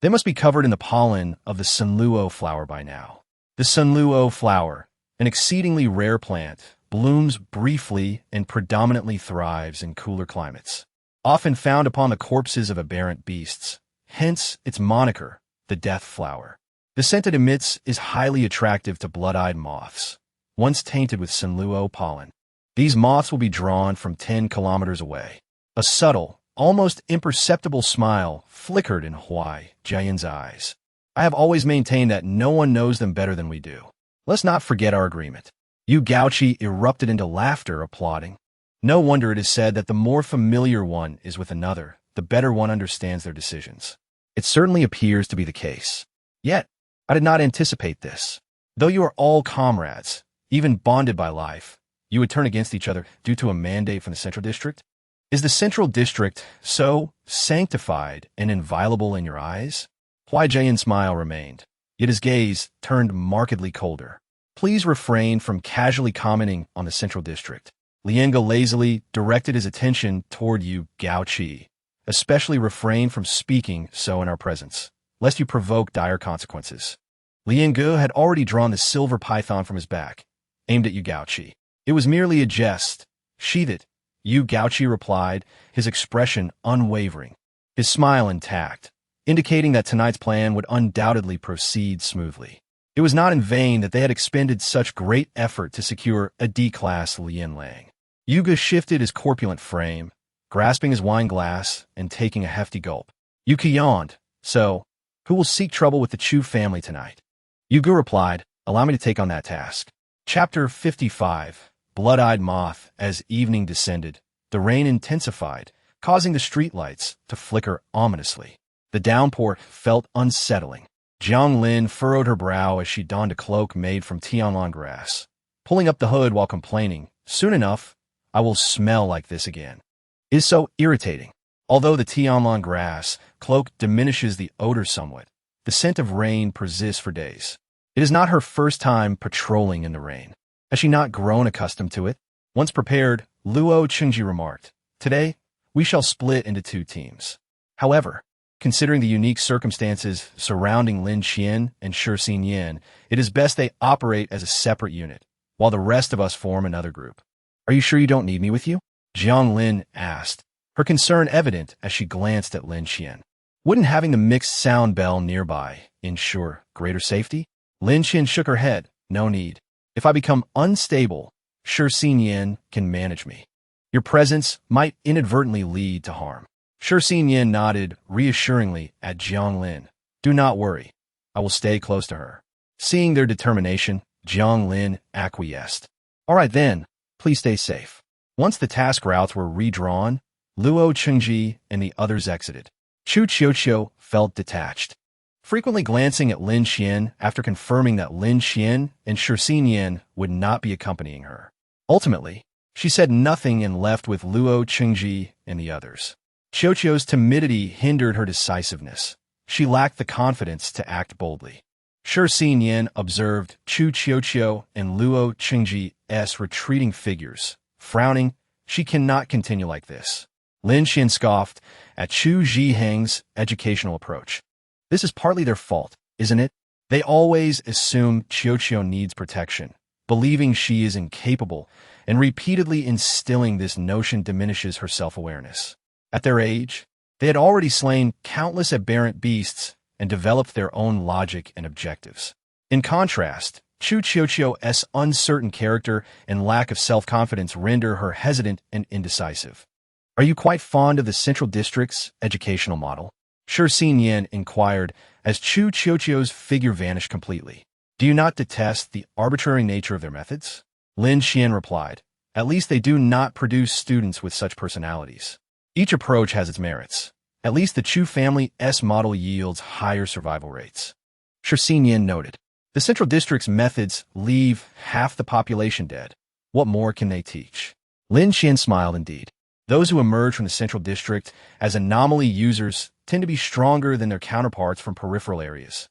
They must be covered in the pollen of the sunluo flower by now. The sunluo flower, an exceedingly rare plant, blooms briefly and predominantly thrives in cooler climates, often found upon the corpses of aberrant beasts, hence its moniker, the death flower. The scent it emits is highly attractive to blood-eyed moths, once tainted with sunluo pollen. These moths will be drawn from 10 kilometers away. A subtle, almost imperceptible smile flickered in Huai Jian's eyes. I have always maintained that no one knows them better than we do. Let's not forget our agreement. Yu Gaoqi erupted into laughter, applauding. No wonder it is said that the more familiar one is with another, the better one understands their decisions. It certainly appears to be the case. Yet, I did not anticipate this. Though you are all comrades, even bonded by life, you would turn against each other due to a mandate from the Central District? Is the Central District so sanctified and inviolable in your eyes? Huai Jian's smile remained, yet his gaze turned markedly colder. Please refrain from casually commenting on the Central District. Lian Ge lazily directed his attention toward Yu Gaoqi. Especially refrain from speaking so in our presence, lest you provoke dire consequences. Lian Ge had already drawn the silver python from his back, aimed at Yu Gaoqi. It was merely a jest. Sheath it, Yu Gaoqi replied, his expression unwavering, his smile intact, indicating that tonight's plan would undoubtedly proceed smoothly. It was not in vain that they had expended such great effort to secure a D-class Lian Lang. Yuga shifted his corpulent frame, grasping his wine glass and taking a hefty gulp. Yuki yawned. So, who will seek trouble with the Chu family tonight? Yuga replied, allow me to take on that task. Chapter 55. Blood-eyed moth. As evening descended, the rain intensified, causing the streetlights to flicker ominously. The downpour felt unsettling. Jiang Lin furrowed her brow as she donned a cloak made from Tianlong grass, pulling up the hood while complaining, soon enough, I will smell like this again. It is so irritating. Although the Tianlong grass cloak diminishes the odor somewhat, the scent of rain persists for days. It is not her first time patrolling in the rain. Has she not grown accustomed to it? Once prepared, Luo Chengji remarked, today, we shall split into 2 teams. However, considering the unique circumstances surrounding Lin Qian and Shi Si Nian, it is best they operate as a separate unit, while the rest of us form another group. Are you sure you don't need me with you? Jiang Lin asked, her concern evident as she glanced at Lin Qian. Wouldn't having the mixed sound bell nearby ensure greater safety? Lin Qian shook her head. No need. If I become unstable, Shi Si Nian can manage me. Your presence might inadvertently lead to harm. Shi Si Nian nodded reassuringly at Jiang Lin. Do not worry. I will stay close to her. Seeing their determination, Jiang Lin acquiesced. All right then, please stay safe. Once the task routes were redrawn, Luo Chengji and the others exited. Chu Qiuqiu felt detached, frequently glancing at Lin Xian after confirming that Lin Xian and Shi Yan would not be accompanying her. Ultimately, she said nothing and left with Luo Chengji and the others. Qiuqiu's timidity hindered her decisiveness. She lacked the confidence to act boldly. Shi Yan observed Chu Qiuqiu and Luo Chengji's retreating figures. Frowning, she cannot continue like this. Lin Xian scoffed at Chu Zhiheng's educational approach. This is partly their fault, isn't it? They always assume Qiuqiu needs protection, believing she is incapable, and repeatedly instilling this notion diminishes her self-awareness. At their age, they had already slain countless aberrant beasts and developed their own logic and objectives. In contrast, Chu Qiuqiu's uncertain character and lack of self-confidence render her hesitant and indecisive. Are you quite fond of the Central District's educational model? Shi Yan inquired as Chu Qiuqiu's figure vanished completely. Do you not detest the arbitrary nature of their methods? Lin Xian replied, at least they do not produce students with such personalities. Each approach has its merits. At least the Chu family's model yields higher survival rates. Shi Yan noted, the Central District's methods leave half the population dead. What more can they teach? Lin Xian smiled indeed. Those who emerge from the Central District as anomaly users tend to be stronger than their counterparts from peripheral areas,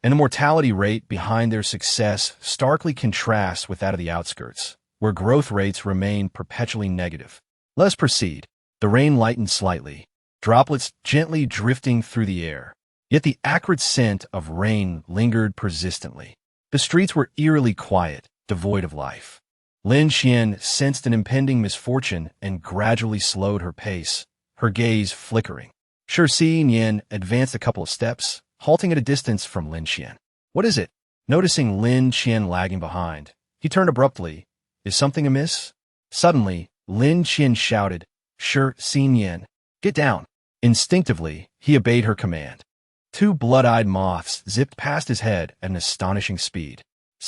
and the mortality rate behind their success starkly contrasts with that of the outskirts, where growth rates remain perpetually negative. Let us proceed. The rain lightened slightly, droplets gently drifting through the air. Yet the acrid scent of rain lingered persistently. The streets were eerily quiet, devoid of life. Lin Xian sensed an impending misfortune and gradually slowed her pace, her gaze flickering. Shi Yan advanced a couple of steps, halting at a distance from Lin Xian. What is it? Noticing Lin Xian lagging behind, he turned abruptly. Is something amiss? Suddenly, Lin Xian shouted, Shi Yan, get down. Instinctively, he obeyed her command. Two blood-eyed moths zipped past his head at an astonishing speed.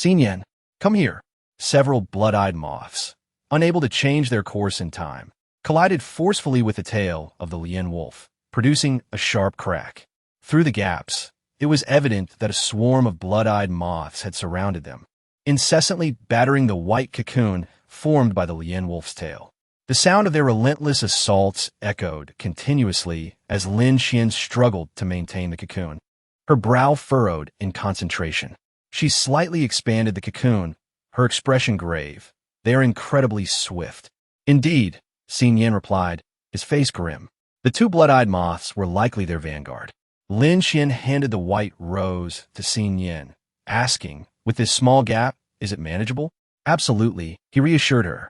Yan, come here. Several blood-eyed moths, unable to change their course in time, collided forcefully with the tail of the Lian wolf, producing a sharp crack. Through the gaps, it was evident that a swarm of blood-eyed moths had surrounded them, incessantly battering the white cocoon formed by the Lian wolf's tail. The sound of their relentless assaults echoed continuously as Lin Xian struggled to maintain the cocoon. Her brow furrowed in concentration. She slightly expanded the cocoon, her expression grave. They are incredibly swift. Indeed, Yan replied, his face grim. The two blood-eyed moths were likely their vanguard. Lin Xian handed the white rose to Yan, asking, with this small gap, is it manageable? Absolutely, he reassured her.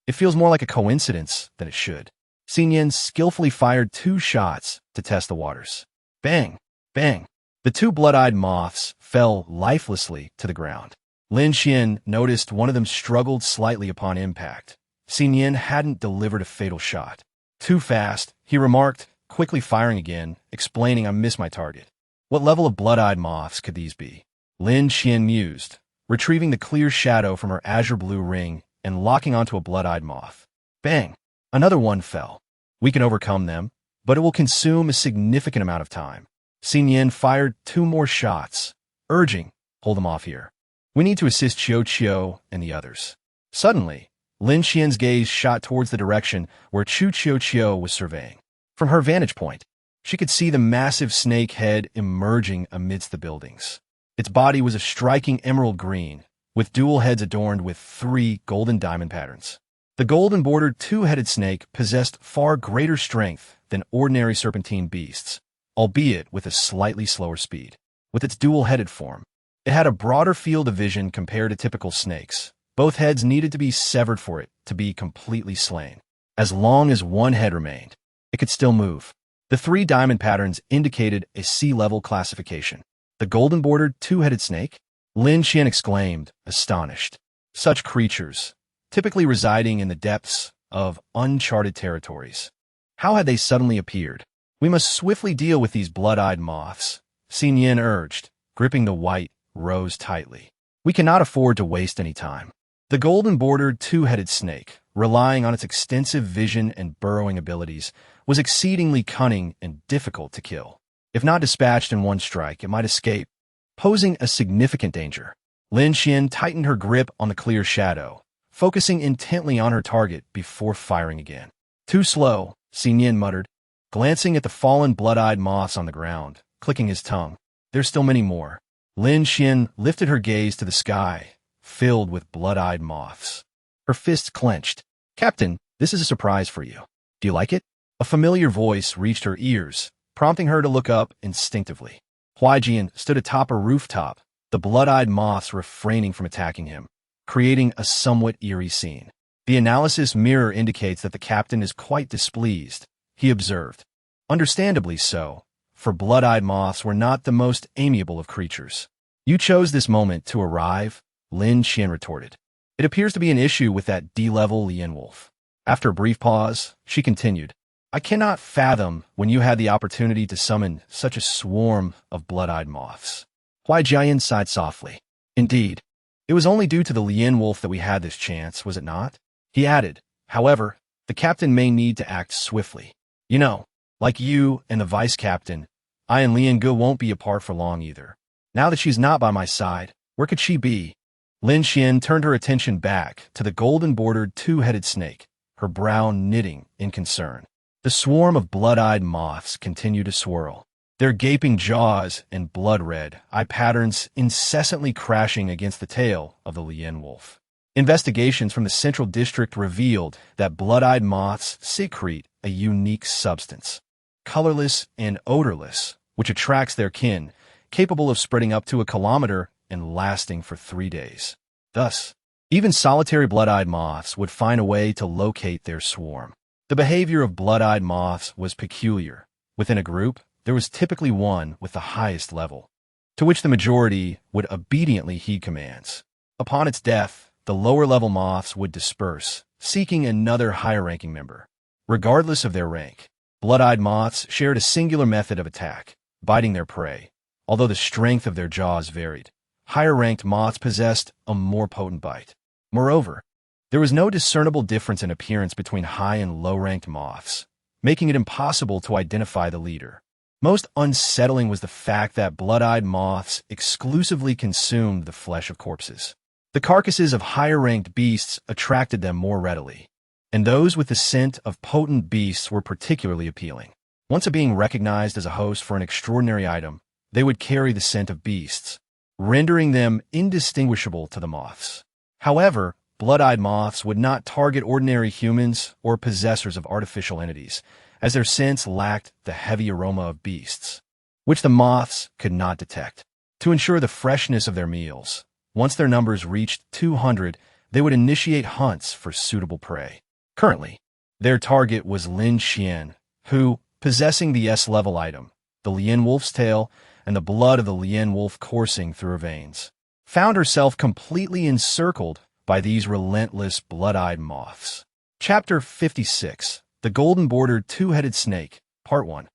It feels more like a coincidence than it should. Yan skillfully fired 2 shots to test the waters. Bang! Bang! The 2 blood-eyed moths fell lifelessly to the ground. Lin Xian noticed one of them struggled slightly upon impact. Yan hadn't delivered a fatal shot. Too fast, he remarked, quickly firing again, explaining I missed my target. What level of blood-eyed moths could these be? Lin Xian mused, retrieving the clear shadow from her azure-blue ring and locking onto a blood-eyed moth. Bang! Another one fell. We can overcome them, but it will consume a significant amount of time. Yan fired 2 more shots, urging, hold them off here. We need to assist Qiuqiu and the others. Suddenly, Lin Xian's gaze shot towards the direction where Chu Qiuqiu was surveying. From her vantage point, she could see the massive snake head emerging amidst the buildings. Its body was a striking emerald green, with dual heads adorned with 3 golden diamond patterns. The golden-bordered 2-headed snake possessed far greater strength than ordinary serpentine beasts, albeit with a slightly slower speed. With its dual-headed form, it had a broader field of vision compared to typical snakes. Both heads needed to be severed for it to be completely slain. As long as one head remained, it could still move. The 3 diamond patterns indicated a sea-level classification. The golden-bordered 2-headed snake? Lin Xian exclaimed, astonished. Such creatures, typically residing in the depths of uncharted territories. How had they suddenly appeared? We must swiftly deal with these blood-eyed moths, Yan urged, gripping the white rose tightly. We cannot afford to waste any time. The golden-bordered two-headed snake, relying on its extensive vision and burrowing abilities, was exceedingly cunning and difficult to kill. If not dispatched in one strike, it might escape, posing a significant danger. Lin Xian tightened her grip on the clear shadow, focusing intently on her target before firing again. Too slow, Xi Nian muttered, glancing at the fallen blood-eyed moths on the ground, clicking his tongue. There's still many more. Lin Xian lifted her gaze to the sky, filled with blood-eyed moths. Her fists clenched. Captain, this is a surprise for you. Do you like it? A familiar voice reached her ears, prompting her to look up instinctively. Huaijian stood atop a rooftop, the blood-eyed moths refraining from attacking him, creating a somewhat eerie scene. The analysis mirror indicates that the captain is quite displeased, he observed. Understandably so, for blood-eyed moths were not the most amiable of creatures. You chose this moment to arrive, Lin Xian retorted. It appears to be an issue with that D-level Lien Wolf. After a brief pause, she continued. I cannot fathom when you had the opportunity to summon such a swarm of blood-eyed moths. Huai Jian sighed softly. Indeed, it was only due to the Lien Wolf that we had this chance, was it not? He added, however, the captain may need to act swiftly. You know, like you and the vice-captain, I and Lian Ge won't be apart for long either. Now that she's not by my side, where could she be? Lin Xian turned her attention back to the golden-bordered two-headed snake, her brow knitting in concern. The swarm of blood-eyed moths continued to swirl, their gaping jaws and blood-red eye patterns incessantly crashing against the tail of the Lien Wolf. Investigations from the Central District revealed that blood-eyed moths secrete a unique substance, colorless and odorless, which attracts their kin, capable of spreading up to 1 kilometer and lasting for 3 days. Thus, even solitary blood-eyed moths would find a way to locate their swarm. The behavior of blood-eyed moths was peculiar. Within a group, there was typically one with the highest level, to which the majority would obediently heed commands. Upon its death, the lower-level moths would disperse, seeking another higher-ranking member. Regardless of their rank, blood-eyed moths shared a singular method of attack, biting their prey. Although the strength of their jaws varied, higher-ranked moths possessed a more potent bite. Moreover, there was no discernible difference in appearance between high and low-ranked moths, making it impossible to identify the leader. Most unsettling was the fact that blood-eyed moths exclusively consumed the flesh of corpses. The carcasses of higher-ranked beasts attracted them more readily, and those with the scent of potent beasts were particularly appealing. Once a being recognized as a host for an extraordinary item, they would carry the scent of beasts, rendering them indistinguishable to the moths. However, blood-eyed moths would not target ordinary humans or possessors of artificial entities, as their scents lacked the heavy aroma of beasts, which the moths could not detect. To ensure the freshness of their meals, once their numbers reached 200, they would initiate hunts for suitable prey. Currently, their target was Lin Xian, who, possessing the S-level item, the Lien Wolf's tail, and the blood of the Lien Wolf coursing through her veins, found herself completely encircled by these relentless blood-eyed moths. Chapter 56, The Golden-Bordered Two-Headed Snake, Part 1.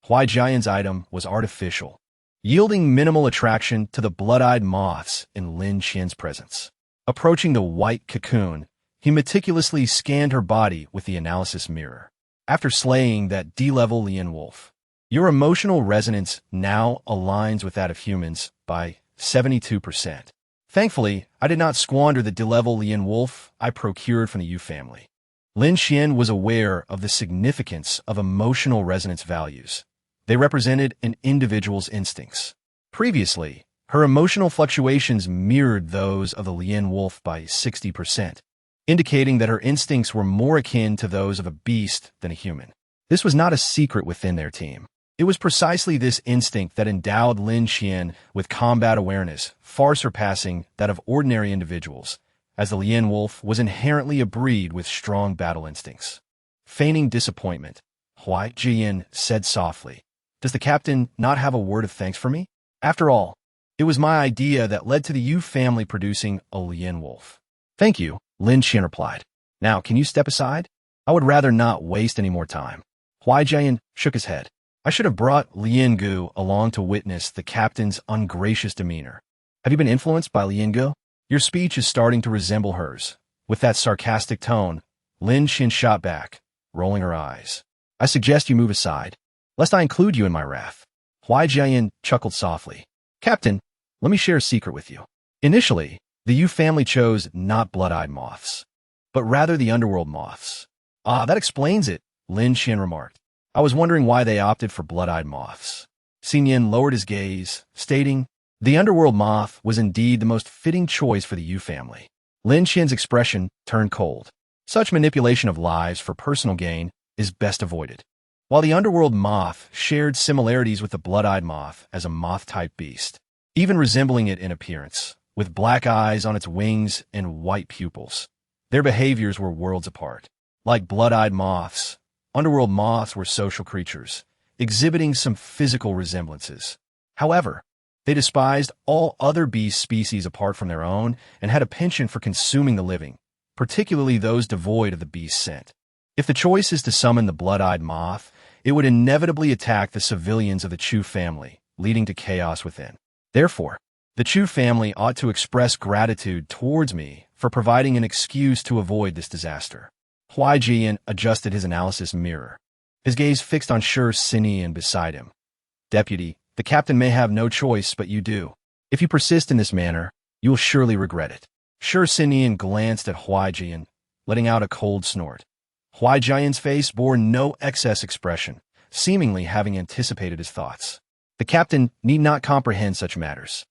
Huai Jian's item was artificial, yielding minimal attraction to the blood-eyed moths in Lin Xian's presence. Approaching the white cocoon, he meticulously scanned her body with the analysis mirror. After slaying that D-level Lien Wolf, your emotional resonance now aligns with that of humans by 72%. Thankfully, I did not squander the D-level Lien Wolf I procured from the Yu family. Lin Xian was aware of the significance of emotional resonance values. They represented an individual's instincts. Previously, her emotional fluctuations mirrored those of the Lien Wolf by 60%, indicating that her instincts were more akin to those of a beast than a human. This was not a secret within their team. It was precisely this instinct that endowed Lin Xian with combat awareness far surpassing that of ordinary individuals, as the Lien Wolf was inherently a breed with strong battle instincts. Feigning disappointment, Huai Jian said softly, "Does the captain not have a word of thanks for me? After all, it was my idea that led to the Yu family producing a Lien Wolf." "Thank you," Lin Xian replied. "Now, can you step aside? I would rather not waste any more time." Huai Jian shook his head. "I should have brought Lian Ge along to witness the captain's ungracious demeanor. Have you been influenced by Lian Ge?" Your speech is starting to resemble hers. With that sarcastic tone, Lin Xin shot back, rolling her eyes. I suggest you move aside, lest I include you in my wrath. Huai Jian chuckled softly. Captain, let me share a secret with you. Initially, the Yu family chose not blood-eyed moths, but rather the underworld moths. Ah, that explains it, Lin Xian remarked. I was wondering why they opted for blood-eyed moths. Xinyan lowered his gaze, stating, the underworld moth was indeed the most fitting choice for the Yu family. Lin Xian's expression turned cold. Such manipulation of lives for personal gain is best avoided. While the underworld moth shared similarities with the blood-eyed moth as a moth-type beast, even resembling it in appearance, with black eyes on its wings and white pupils, their behaviors were worlds apart. Like blood-eyed moths, underworld moths were social creatures, exhibiting some physical resemblances. However, they despised all other beast species apart from their own and had a penchant for consuming the living, particularly those devoid of the beast's scent. If the choice is to summon the blood-eyed moth, it would inevitably attack the civilians of the Chu family, leading to chaos within. Therefore, the Chu family ought to express gratitude towards me for providing an excuse to avoid this disaster. Huai Jian adjusted his analysis mirror, his gaze fixed on Shi Sinian beside him. Deputy, the captain may have no choice, but you do. If you persist in this manner, you will surely regret it. Shi Sinian glanced at Huai Jian, letting out a cold snort. Huai Jian's face bore no excess expression, seemingly having anticipated his thoughts. The captain need not comprehend such matters.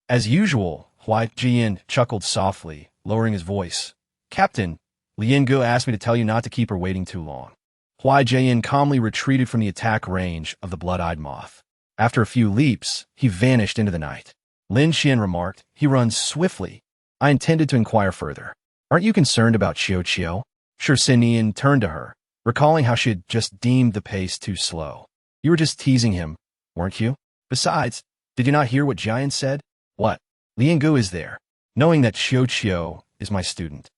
As usual, Huai Jian chuckled softly, lowering his voice. Captain, Lian Gu asked me to tell you not to keep her waiting too long. Huai Jian calmly retreated from the attack range of the blood-eyed moth. After a few leaps, he vanished into the night. Lin Xian remarked, he runs swiftly. I intended to inquire further. Aren't you concerned about Qiu Qiu? Shi Sinian turned to her, recalling how she had just deemed the pace too slow. You were just teasing him, weren't you? Besides, did you not hear what Jian said? What? Lian Gu is there, knowing that Qiu Qiu is my student.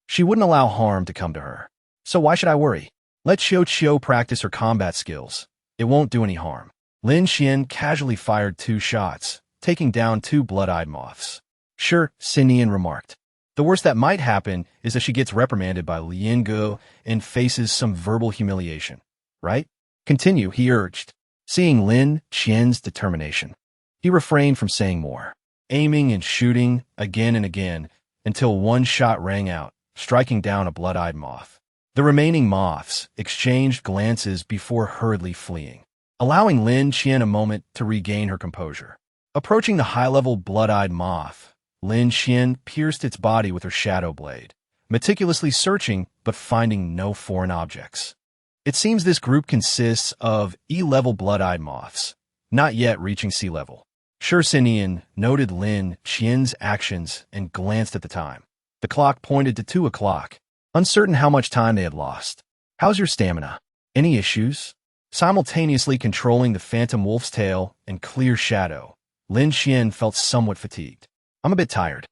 She wouldn't allow harm to come to her. So why should I worry? Let Qiu Qiu practice her combat skills. It won't do any harm. Lin Xian casually fired 2 shots, taking down 2 blood-eyed moths. Shi Sinian remarked. The worst that might happen is that she gets reprimanded by Lian Gu and faces some verbal humiliation. Right? Continue, he urged. Seeing Lin Xian's determination, he refrained from saying more, aiming and shooting again and again until one shot rang out, striking down a blood-eyed moth. The remaining moths exchanged glances before hurriedly fleeing, allowing Lin Xian a moment to regain her composure. Approaching the high-level blood-eyed moth, Lin Xian pierced its body with her shadow blade, meticulously searching but finding no foreign objects. It seems this group consists of E-level blood-eyed moths, not yet reaching sea level. Shi Sinian noted Lin Xian's actions and glanced at the time. The clock pointed to 2 o'clock, uncertain how much time they had lost. How's your stamina? Any issues? Simultaneously controlling the phantom wolf's tail and clear shadow, Lin Xian felt somewhat fatigued. I'm a bit tired.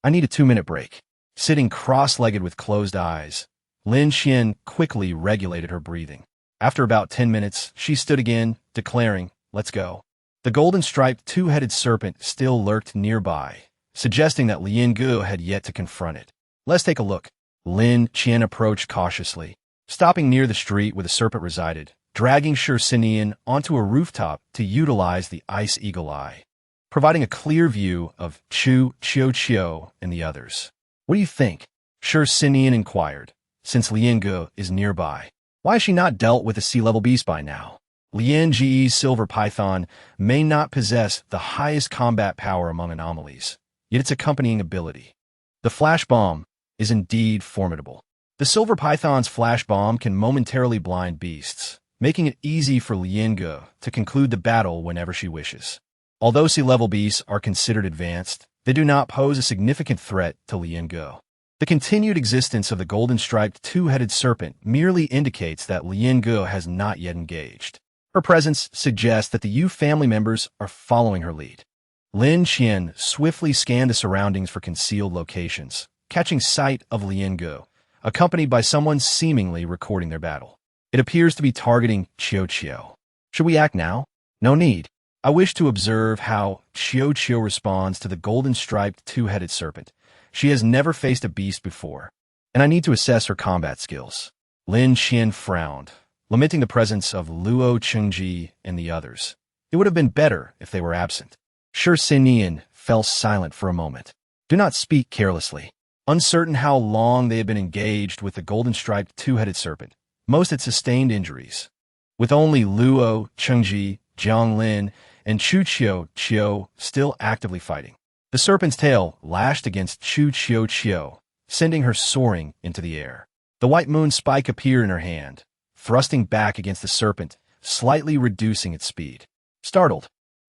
I need a 2-minute break. Sitting cross-legged with closed eyes, Lin Xian quickly regulated her breathing. After about 10 minutes, she stood again, declaring, let's go. The golden-striped 2-headed serpent still lurked nearby, suggesting that Lian Gu had yet to confront it. Let's take a look. Lin Xian approached cautiously, stopping near the street where the serpent resided, dragging Shi Sinian onto a rooftop to utilize the ice eagle eye, providing a clear view of Qiu Qiu and the others. What do you think? Shi Sinian inquired, since Lian Gu is nearby. Why has she not dealt with a sea-level beast by now? Lian Ji's silver python may not possess the highest combat power among anomalies, yet its accompanying ability, the flash bomb, is indeed formidable. The silver python's flash bomb can momentarily blind beasts, making it easy for Lian Gu to conclude the battle whenever she wishes. Although sea-level beasts are considered advanced, they do not pose a significant threat to Lian Gu. The continued existence of the golden-striped 2-headed serpent merely indicates that Lian Gu has not yet engaged. Her presence suggests that the Yu family members are following her lead. Lin Xian swiftly scanned the surroundings for concealed locations, catching sight of Lian Gu, accompanied by someone seemingly recording their battle. It appears to be targeting Qiu Qiu. Should we act now? No need. I wish to observe how Qiu Qiu responds to the golden-striped 2-headed serpent, She has never faced a beast before, and I need to assess her combat skills. Lin Qian frowned, lamenting the presence of Luo Chengji and the others. It would have been better if they were absent. Shi Sinian fell silent for a moment. Do not speak carelessly. Uncertain how long they had been engaged with the golden-striped two-headed serpent, most had sustained injuries. With only Luo Chengji, Jiang Lin, and Chu Qiu still actively fighting. The serpent's tail lashed against Chu Qiu, sending her soaring into the air. The white moon spike appeared in her hand, thrusting back against the serpent, slightly reducing its speed. Startled,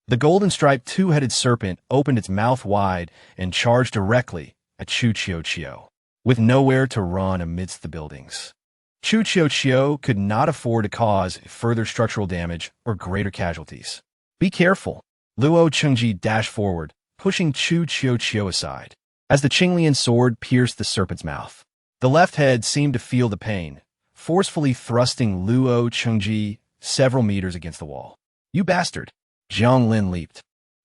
the golden-striped two-headed serpent opened its mouth wide and charged directly at Chu Qiu, with nowhere to run amidst the buildings. Chu Qiu could not afford to cause further structural damage or greater casualties. Be careful. Luo Chengji dashed forward, pushing Chu Qiu aside. As the Qinglian sword pierced the serpent's mouth, the left head seemed to feel the pain, forcefully thrusting Luo Chengji several meters against the wall. You bastard! Jiang Lin leaped,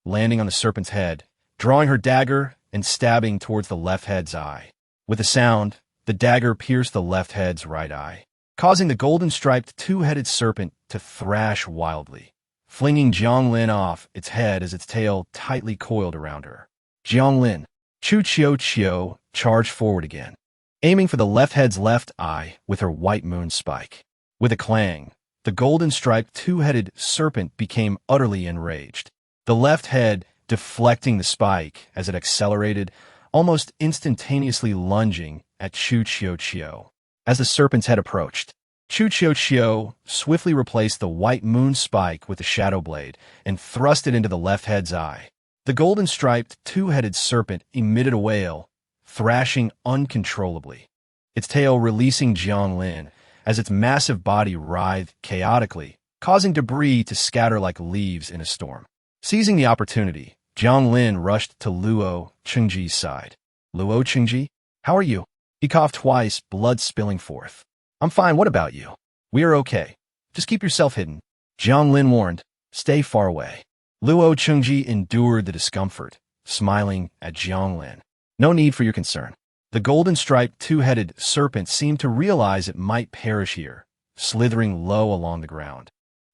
landing on the serpent's head, drawing her dagger and stabbing towards the left head's eye. With a sound, the dagger pierced the left head's right eye, causing the golden-striped two-headed serpent to thrash wildly, flinging Jiang Lin off its head as its tail tightly coiled around her. Jiang Lin, Chu Qiu charged forward again, aiming for the left head's left eye with her white moon spike. With a clang, the golden-striped two-headed serpent became utterly enraged, the left head deflecting the spike as it accelerated, almost instantaneously lunging at Chu Qiu. As the serpent's head approached, Chu Qiu swiftly replaced the white moon spike with the shadow blade and thrust it into the left head's eye. The golden-striped two-headed serpent emitted a wail, thrashing uncontrollably, its tail releasing Jiang Lin as its massive body writhed chaotically, causing debris to scatter like leaves in a storm. Seizing the opportunity, Jiang Lin rushed to Luo Chengji's side. Luo Chengji, how are you? He coughed twice, blood spilling forth. I'm fine, what about you? We are okay. Just keep yourself hidden. Jiang Lin warned, stay far away. Luo Chengji endured the discomfort, smiling at Jiang Lin. No need for your concern. The golden-striped two-headed serpent seemed to realize it might perish here, slithering low along the ground,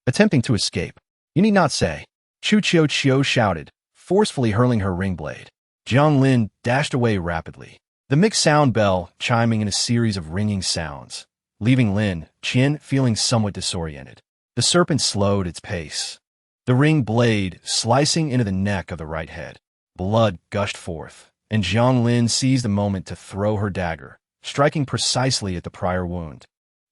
attempting to escape. You need not say. Chu Qiu shouted, forcefully hurling her ring blade. Jiang Lin dashed away rapidly, the mixed sound bell chiming in a series of ringing sounds, leaving Lin Qian feeling somewhat disoriented. The serpent slowed its pace, the ring blade slicing into the neck of the right head. Blood gushed forth, and Jiang Lin seized the moment to throw her dagger, striking precisely at the prior wound,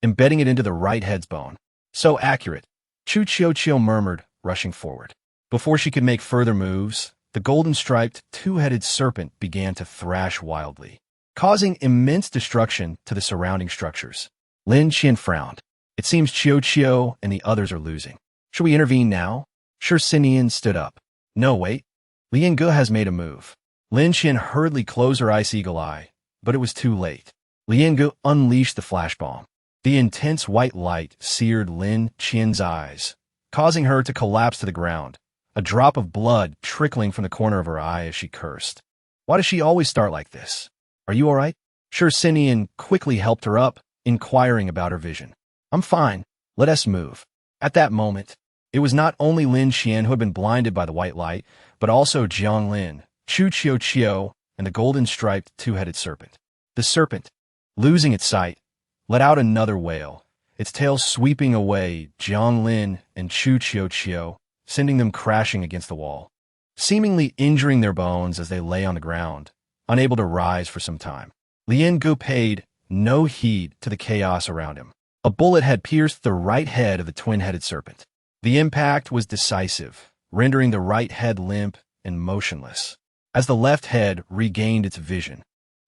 embedding it into the right head's bone. So accurate, Chu Qiu murmured, rushing forward. Before she could make further moves, the golden-striped two-headed serpent began to thrash wildly, causing immense destruction to the surrounding structures. Lin Qian frowned. It seems Qiu and the others are losing. Should we intervene now? Shi Sinian stood up. No, wait. Lian Ge has made a move. Lin Qian hurriedly closed her ice eagle eye, but it was too late. Lian Ge unleashed the flash bomb. The intense white light seared Lin Qian's eyes, causing her to collapse to the ground, a drop of blood trickling from the corner of her eye as she cursed. Why does she always start like this? Are you all right? Shi Sinian quickly helped her up, inquiring about her vision. I'm fine. Let us move. At that moment, it was not only Lin Qian who had been blinded by the white light, but also Jiang Lin, Chu Qiu, and the golden-striped two-headed serpent. The serpent, losing its sight, let out another wail, its tail sweeping away Jiang Lin and Chu Qiu, sending them crashing against the wall, seemingly injuring their bones as they lay on the ground, unable to rise for some time. Lian Ge paid no heed to the chaos around him. A bullet had pierced the right head of the twin-headed serpent. The impact was decisive, rendering the right head limp and motionless. As the left head regained its vision,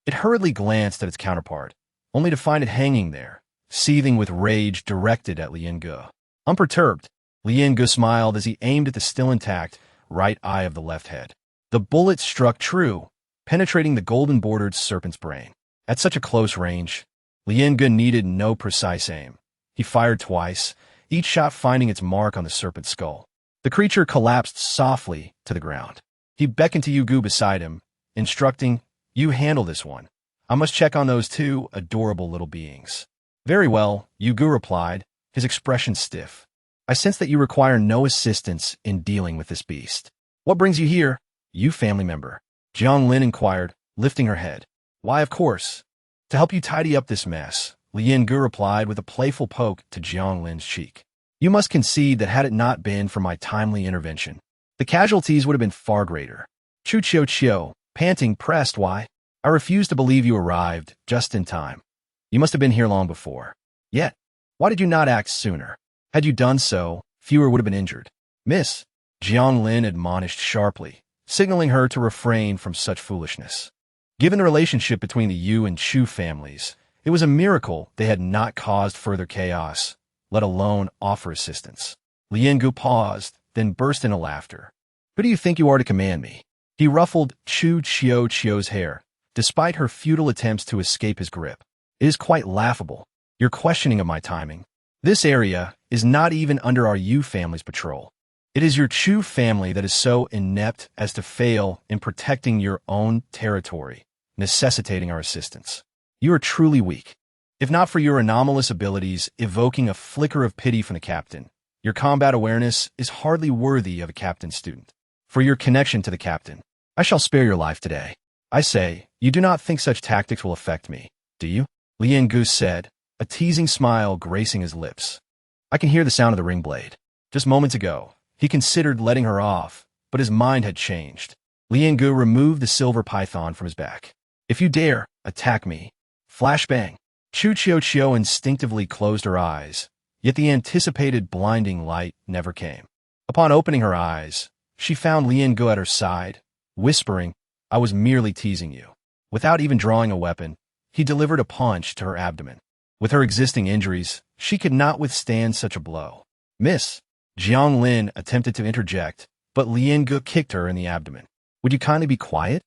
it hurriedly glanced at its counterpart, only to find it hanging there, seething with rage directed at Lian Ge. Unperturbed, Lian Ge smiled as he aimed at the still intact right eye of the left head. The bullet struck true, penetrating the golden-bordered serpent's brain. At such a close range, Lian Ge needed no precise aim. He fired twice, each shot finding its mark on the serpent's skull. The creature collapsed softly to the ground. He beckoned to Yu Gu beside him, instructing, You handle this one. I must check on those two adorable little beings. Very well, Yu Gu replied, his expression stiff. I sense that you require no assistance in dealing with this beast. What brings you here, you family member? Jiang Lin inquired, lifting her head. Why, of course. To help you tidy up this mess, Lien Gu replied with a playful poke to Jiang Lin's cheek. You must concede that had it not been for my timely intervention, the casualties would have been far greater. Chu Chiu Chiu, panting, pressed. Why? I refuse to believe you arrived just in time. You must have been here long before. Yet, why did you not act sooner? Had you done so, fewer would have been injured. Miss, Jiang Lin admonished sharply, signaling her to refrain from such foolishness. Given the relationship between the Yu and Chu families, it was a miracle they had not caused further chaos, let alone offer assistance. Lien Gu paused, then burst into laughter. Who do you think you are to command me? He ruffled Chu Chiu Chiu's hair, despite her futile attempts to escape his grip. It is quite laughable. Your questioning of my timing. This area is not even under our Yu family's patrol. It is your Chu family that is so inept as to fail in protecting your own territory, necessitating our assistance. You are truly weak. If not for your anomalous abilities evoking a flicker of pity from the captain, your combat awareness is hardly worthy of a captain student. For your connection to the captain, I shall spare your life today. I say, you do not think such tactics will affect me, do you? Lien Gu said, a teasing smile gracing his lips. I can hear the sound of the ring blade. Just moments ago, he considered letting her off, but his mind had changed. Lien Gu removed the silver python from his back. If you dare, attack me. Flashbang. Chu Chiu Chiu instinctively closed her eyes, yet the anticipated blinding light never came. Upon opening her eyes, she found Lien Gu at her side, whispering, I was merely teasing you. Without even drawing a weapon, he delivered a punch to her abdomen. With her existing injuries, she could not withstand such a blow. Miss, Jiang Lin attempted to interject, but Lien Gu kicked her in the abdomen. Would you kindly be quiet?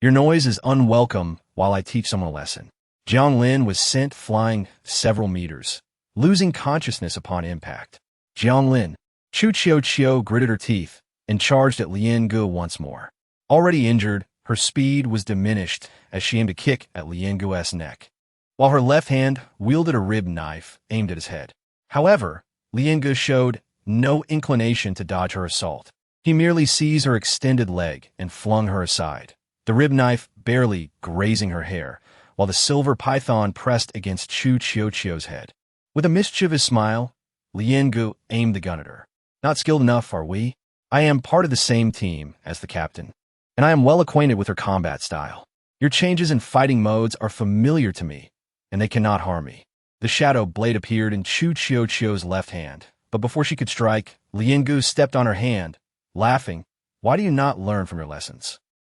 Your noise is unwelcome while I teach someone a lesson. Jiang Lin was sent flying several meters, losing consciousness upon impact. Jiang Lin, Chu Chiu Chiu gritted her teeth and charged at Lien Gu once more. Already injured, her speed was diminished as she aimed a kick at Lien Gu's neck, while her left hand wielded a rib knife aimed at his head. However, Lien Gu showed no inclination to dodge her assault. He merely seized her extended leg and flung her aside, the rib knife barely grazing her hair, while the silver python pressed against Chu Chiu Chiu's head. With a mischievous smile, Lien Gu aimed the gun at her. Not skilled enough, are we? I am part of the same team as the captain, and I am well acquainted with her combat style. Your changes in fighting modes are familiar to me, and they cannot harm me. The shadow blade appeared in Chu Chiu Chiu's left hand, but before she could strike, Lien Gu stepped on her hand, laughing. Why do you not learn from your lessons?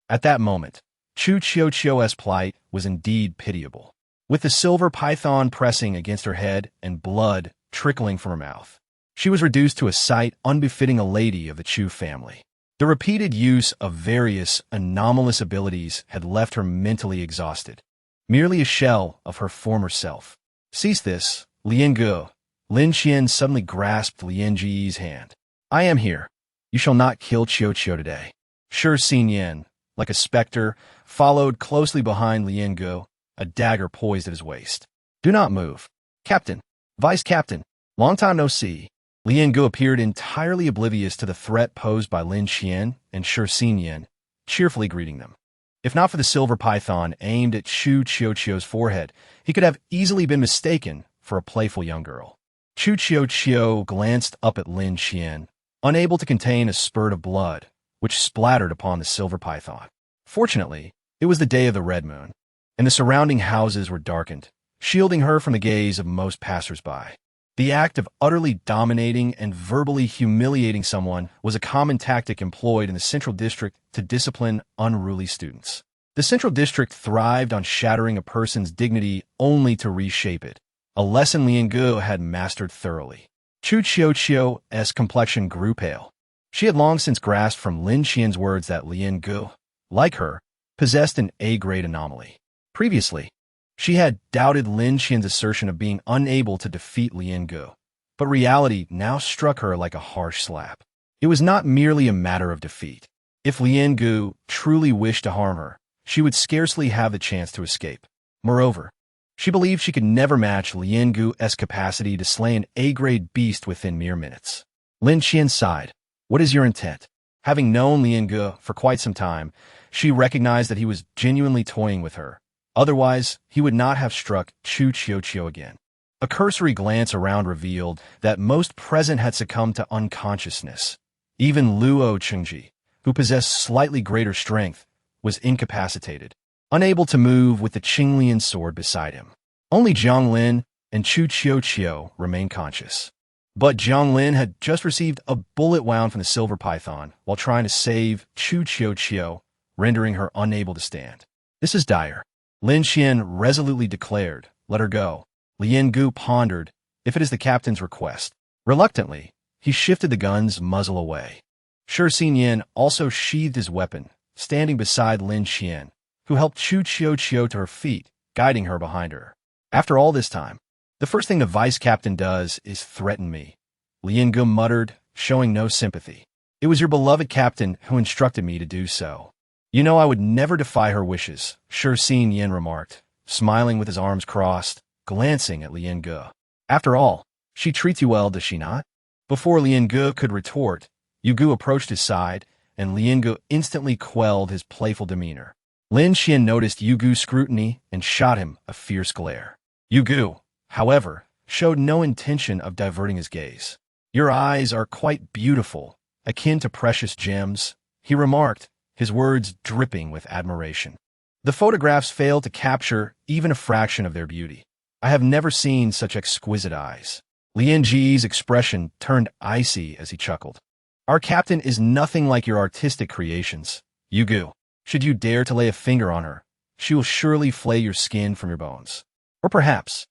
At that moment, Chu Chiu Chiu's plight was indeed pitiable, with the silver python pressing against her head and blood trickling from her mouth. She was reduced to a sight unbefitting a lady of the Chu family. The repeated use of various anomalous abilities had left her mentally exhausted, merely a shell of her former self. Cease this, Lien Gu. Lin Qian suddenly grasped Lien Ji's hand. I am here. You shall not kill Chiu Chiu today. Shi Xin Yan, like a specter, followed closely behind Lien Gu, a dagger poised at his waist. Do not move. Captain, Vice Captain, long time no see. Lien Gu appeared entirely oblivious to the threat posed by Lin Qian and Shi Xin Yan, cheerfully greeting them. If not for the silver python aimed at Chu Chiu Chiu's forehead, he could have easily been mistaken for a playful young girl. Chu Chiu Chiu glanced up at Lin Qian, unable to contain a spurt of blood, which splattered upon the silver python. Fortunately, it was the day of the red moon, and the surrounding houses were darkened, shielding her from the gaze of most passers-by. The act of utterly dominating and verbally humiliating someone was a common tactic employed in the Central District to discipline unruly students. The Central District thrived on shattering a person's dignity only to reshape it, a lesson Lien Gu had mastered thoroughly. Chu Chiu Chiu's complexion grew pale. She had long since grasped from Lin Qian's words that Lien Gu, like her, possessed an A-grade anomaly. Previously, she had doubted Lin Qian's assertion of being unable to defeat Lien Gu, but reality now struck her like a harsh slap. It was not merely a matter of defeat. If Lien Gu truly wished to harm her, she would scarcely have the chance to escape. Moreover, she believed she could never match Lien Gu's capacity to slay an A-grade beast within mere minutes. Lin Qian sighed. What is your intent? Having known Lien Gu for quite some time, she recognized that he was genuinely toying with her. Otherwise, he would not have struck Chu Qiuqiu again. A cursory glance around revealed that most present had succumbed to unconsciousness. Even Luo Chengji, who possessed slightly greater strength, was incapacitated, unable to move with the Qinglian sword beside him. Only Jiang Lin and Chu Qiuqiu remained conscious. But Jiang Lin had just received a bullet wound from the silver python while trying to save Chu Qiuqiu, rendering her unable to stand. This is dire. Lin Qian resolutely declared, let her go. Lien Gu pondered, if it is the captain's request. Reluctantly, he shifted the gun's muzzle away. Shi Xinyan also sheathed his weapon, standing beside Lin Qian, who helped Chu Qiuqiu to her feet, guiding her behind her. After all this time, the first thing the vice captain does is threaten me, Lien Gu muttered, showing no sympathy. It was your beloved captain who instructed me to do so. You know I would never defy her wishes, Shi Xinyan remarked, smiling with his arms crossed, glancing at Lien Gu. After all, she treats you well, does she not? Before Lien Gu could retort, Yu Gu approached his side, and Lien Gu instantly quelled his playful demeanor. Lin Qian noticed Yu Gu's scrutiny and shot him a fierce glare. Yu Gu, however, showed no intention of diverting his gaze. Your eyes are quite beautiful, akin to precious gems, he remarked, his words dripping with admiration. The photographs failed to capture even a fraction of their beauty. I have never seen such exquisite eyes. Lien Ji's expression turned icy as he chuckled. Our captain is nothing like your artistic creations, Yu Gu. Should you dare to lay a finger on her, she will surely flay your skin from your bones. Or perhaps,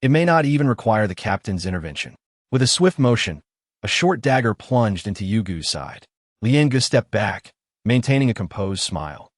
it may not even require the captain's intervention. With a swift motion, a short dagger plunged into Yu Gu's side. Lien Gu stepped back, maintaining a composed smile.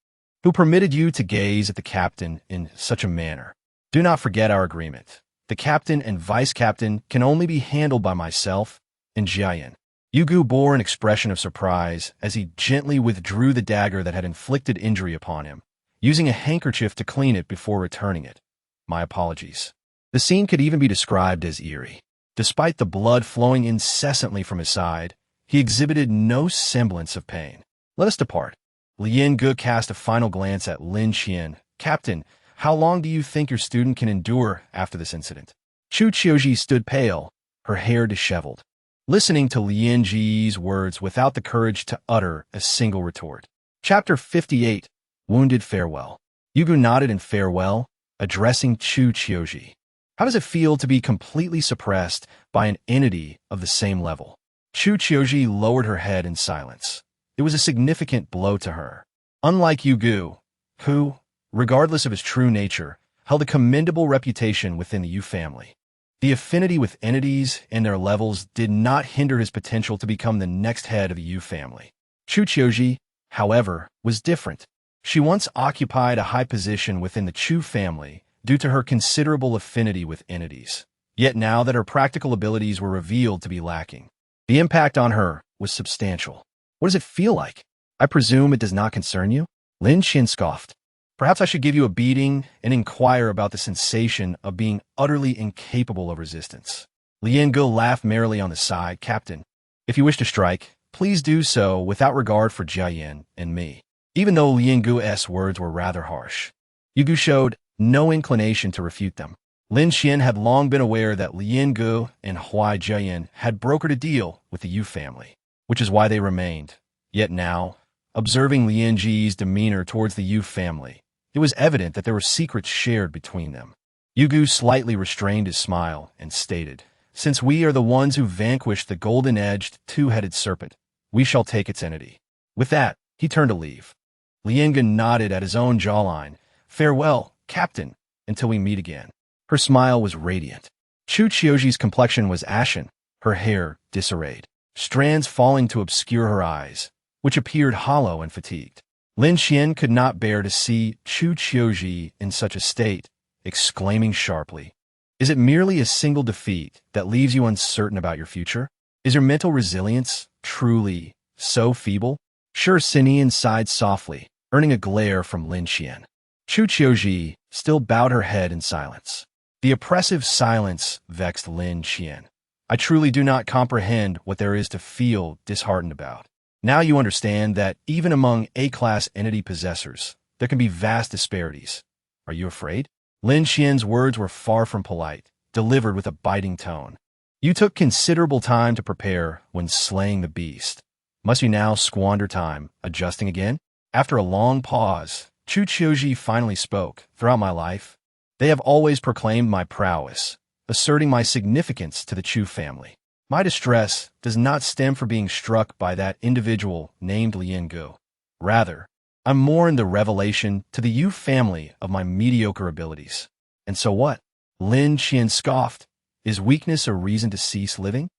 Who permitted you to gaze at the captain in such a manner? Do not forget our agreement. The captain and vice captain can only be handled by myself and Jiayan. Yu Gu bore an expression of surprise as he gently withdrew the dagger that had inflicted injury upon him, using a handkerchief to clean it before returning it. My apologies. The scene could even be described as eerie. Despite the blood flowing incessantly from his side, he exhibited no semblance of pain. Let us depart. Lien Gu cast a final glance at Lin Qian. Captain, how long do you think your student can endure after this incident? Chu Qiuji stood pale, her hair disheveled, listening to Lien Ji's words without the courage to utter a single retort. Chapter 58, Wounded Farewell. Yu Gu nodded in farewell, addressing Chu Qiuji. How does it feel to be completely suppressed by an entity of the same level? Chu Qiuji lowered her head in silence. It was a significant blow to her. Unlike Yu Gu, who, regardless of his true nature, held a commendable reputation within the Yu family, the affinity with entities and their levels did not hinder his potential to become the next head of the Yu family. Chu Qiuji, however, was different. She once occupied a high position within the Chu family due to her considerable affinity with entities. Yet now that her practical abilities were revealed to be lacking, the impact on her was substantial. What does it feel like? I presume it does not concern you? Lin Qian scoffed. Perhaps I should give you a beating and inquire about the sensation of being utterly incapable of resistance. Lien Gu laughed merrily on the side. Captain, if you wish to strike, please do so without regard for Jiayan and me. Even though Lien Gu's words were rather harsh, Yu Gu showed no inclination to refute them. Lin Qian had long been aware that Lien Gu and Huai Jiayan had brokered a deal with the Yu family, which is why they remained. Yet now, observing Lien Ji's demeanor towards the Yu family, it was evident that there were secrets shared between them. Yu Gu slightly restrained his smile and stated, since we are the ones who vanquished the golden-edged, two-headed serpent, we shall take its entity. With that, he turned to leave. Lien Gu nodded at his own jawline. Farewell, Captain, until we meet again. Her smile was radiant. Chu Qiuji's complexion was ashen, her hair disarrayed, strands falling to obscure her eyes, which appeared hollow and fatigued. Lin Qian could not bear to see Chu Qiuji in such a state, exclaiming sharply, is it merely a single defeat that leaves you uncertain about your future? Is your mental resilience truly so feeble? Shi Xinyan sighed softly, earning a glare from Lin Qian. Chu Qiuji still bowed her head in silence. The oppressive silence vexed Lin Qian. I truly do not comprehend what there is to feel disheartened about. Now you understand that even among A-class entity possessors, there can be vast disparities. Are you afraid? Lin Qian's words were far from polite, delivered with a biting tone. You took considerable time to prepare when slaying the beast. Must you now squander time adjusting again? After a long pause, Chu Qiuji finally spoke. Throughout my life, they have always proclaimed my prowess, asserting my significance to the Chu family. My distress does not stem from being struck by that individual named Lian Gu. Rather, I'm more in the revelation to the Yu family of my mediocre abilities. And so what? Lin Qian scoffed. Is weakness a reason to cease living?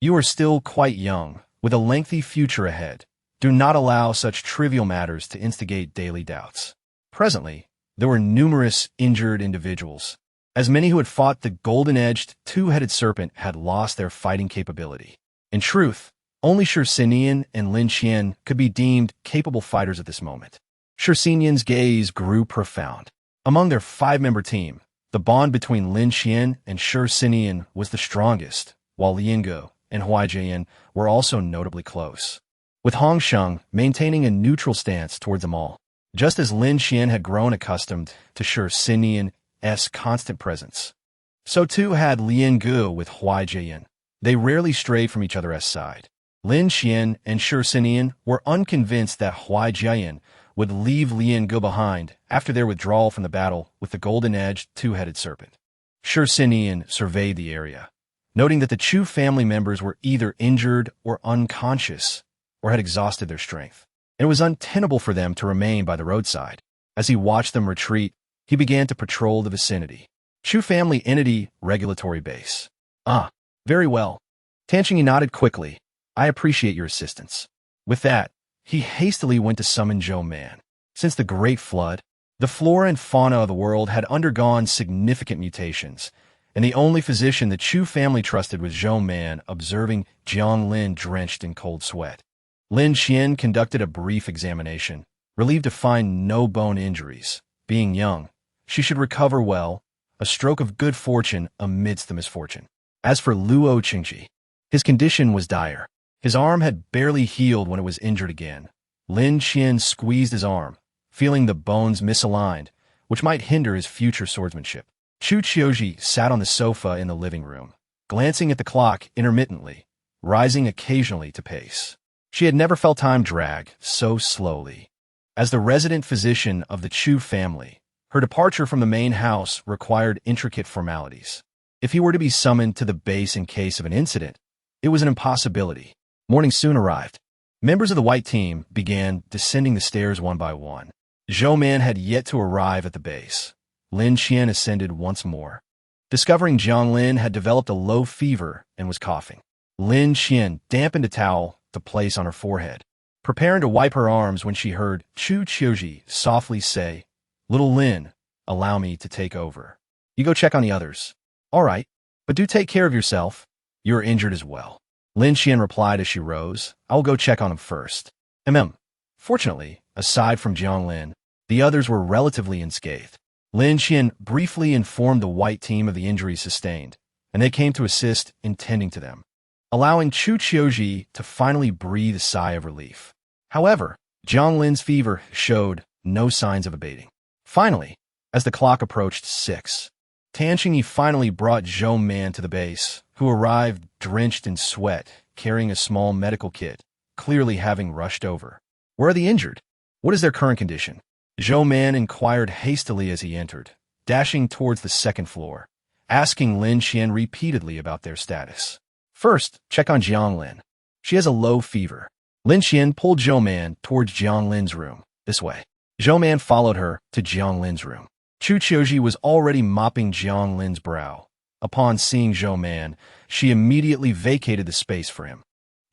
You are still quite young, with a lengthy future ahead. Do not allow such trivial matters to instigate daily doubts. Presently, there were numerous injured individuals. As many who had fought the golden-edged, two-headed serpent had lost their fighting capability. In truth, only Shirxinian and Lin Qian could be deemed capable fighters at this moment. Shirxinian's gaze grew profound. Among their 5-member team, the bond between Lin Qian and Shirxinian was the strongest, while Liangu and Huaijian were also notably close, with Hongsheng maintaining a neutral stance towards them all. Just as Lin Qian had grown accustomed to Shirxinian's constant presence, so too had Liangu with Huaijian. They rarely strayed from each other's side. Lin Qian and Shirxinian were unconvinced that Huaijian would leave Liangu behind after their withdrawal from the battle with the golden-edged two-headed serpent. Shirxinian surveyed the area, noting that the Chu family members were either injured or unconscious or had exhausted their strength. It was untenable for them to remain by the roadside. As he watched them retreat, he began to patrol the vicinity. Chu family entity regulatory base. Ah, very well. Tanqing nodded quickly. I appreciate your assistance. With that, he hastily went to summon Zhou Man. Since the Great Flood, the flora and fauna of the world had undergone significant mutations, and the only physician the Chu family trusted was Zhou Man, observing Jiang Lin drenched in cold sweat. Lin Qian conducted a brief examination, relieved to find no bone injuries. Being young, she should recover well, a stroke of good fortune amidst the misfortune. As for Luo Qingji, his condition was dire. His arm had barely healed when it was injured again. Lin Qian squeezed his arm, feeling the bones misaligned, which might hinder his future swordsmanship. Chu Qiuji sat on the sofa in the living room, glancing at the clock intermittently, rising occasionally to pace. She had never felt time drag so slowly. As the resident physician of the Chu family, her departure from the main house required intricate formalities. If he were to be summoned to the base in case of an incident, it was an impossibility. Morning soon arrived. Members of the white team began descending the stairs one by one. Zhou Man had yet to arrive at the base. Lin Qian ascended once more. Discovering Jiang Lin had developed a low fever and was coughing, Lin Qian dampened a towel to place on her forehead, preparing to wipe her arms when she heard Chu Qiuji softly say, "Little Lin, allow me to take over. You go check on the others." "All right, but do take care of yourself. You are injured as well." Lin Qian replied as she rose. "I will go check on him first." Fortunately, aside from Jiang Lin, the others were relatively unscathed. Lin Qian briefly informed the white team of the injuries sustained, and they came to assist in tending to them, allowing Chu Qiuji to finally breathe a sigh of relief. However, Jiang Lin's fever showed no signs of abating. Finally, as the clock approached 6, Tanqing finally brought Zhou Man to the base, who arrived drenched in sweat, carrying a small medical kit, clearly having rushed over. "Where are the injured? What is their current condition?" Zhou Man inquired hastily as he entered, dashing towards the second floor, asking Lin Qian repeatedly about their status. "First, check on Jiang Lin. She has a low fever." Lin Qian pulled Zhou Man towards Jiang Lin's room. "This way." Zhou Man followed her to Jiang Lin's room. Chu Qiuji was already mopping Jiang Lin's brow. Upon seeing Zhou Man, she immediately vacated the space for him.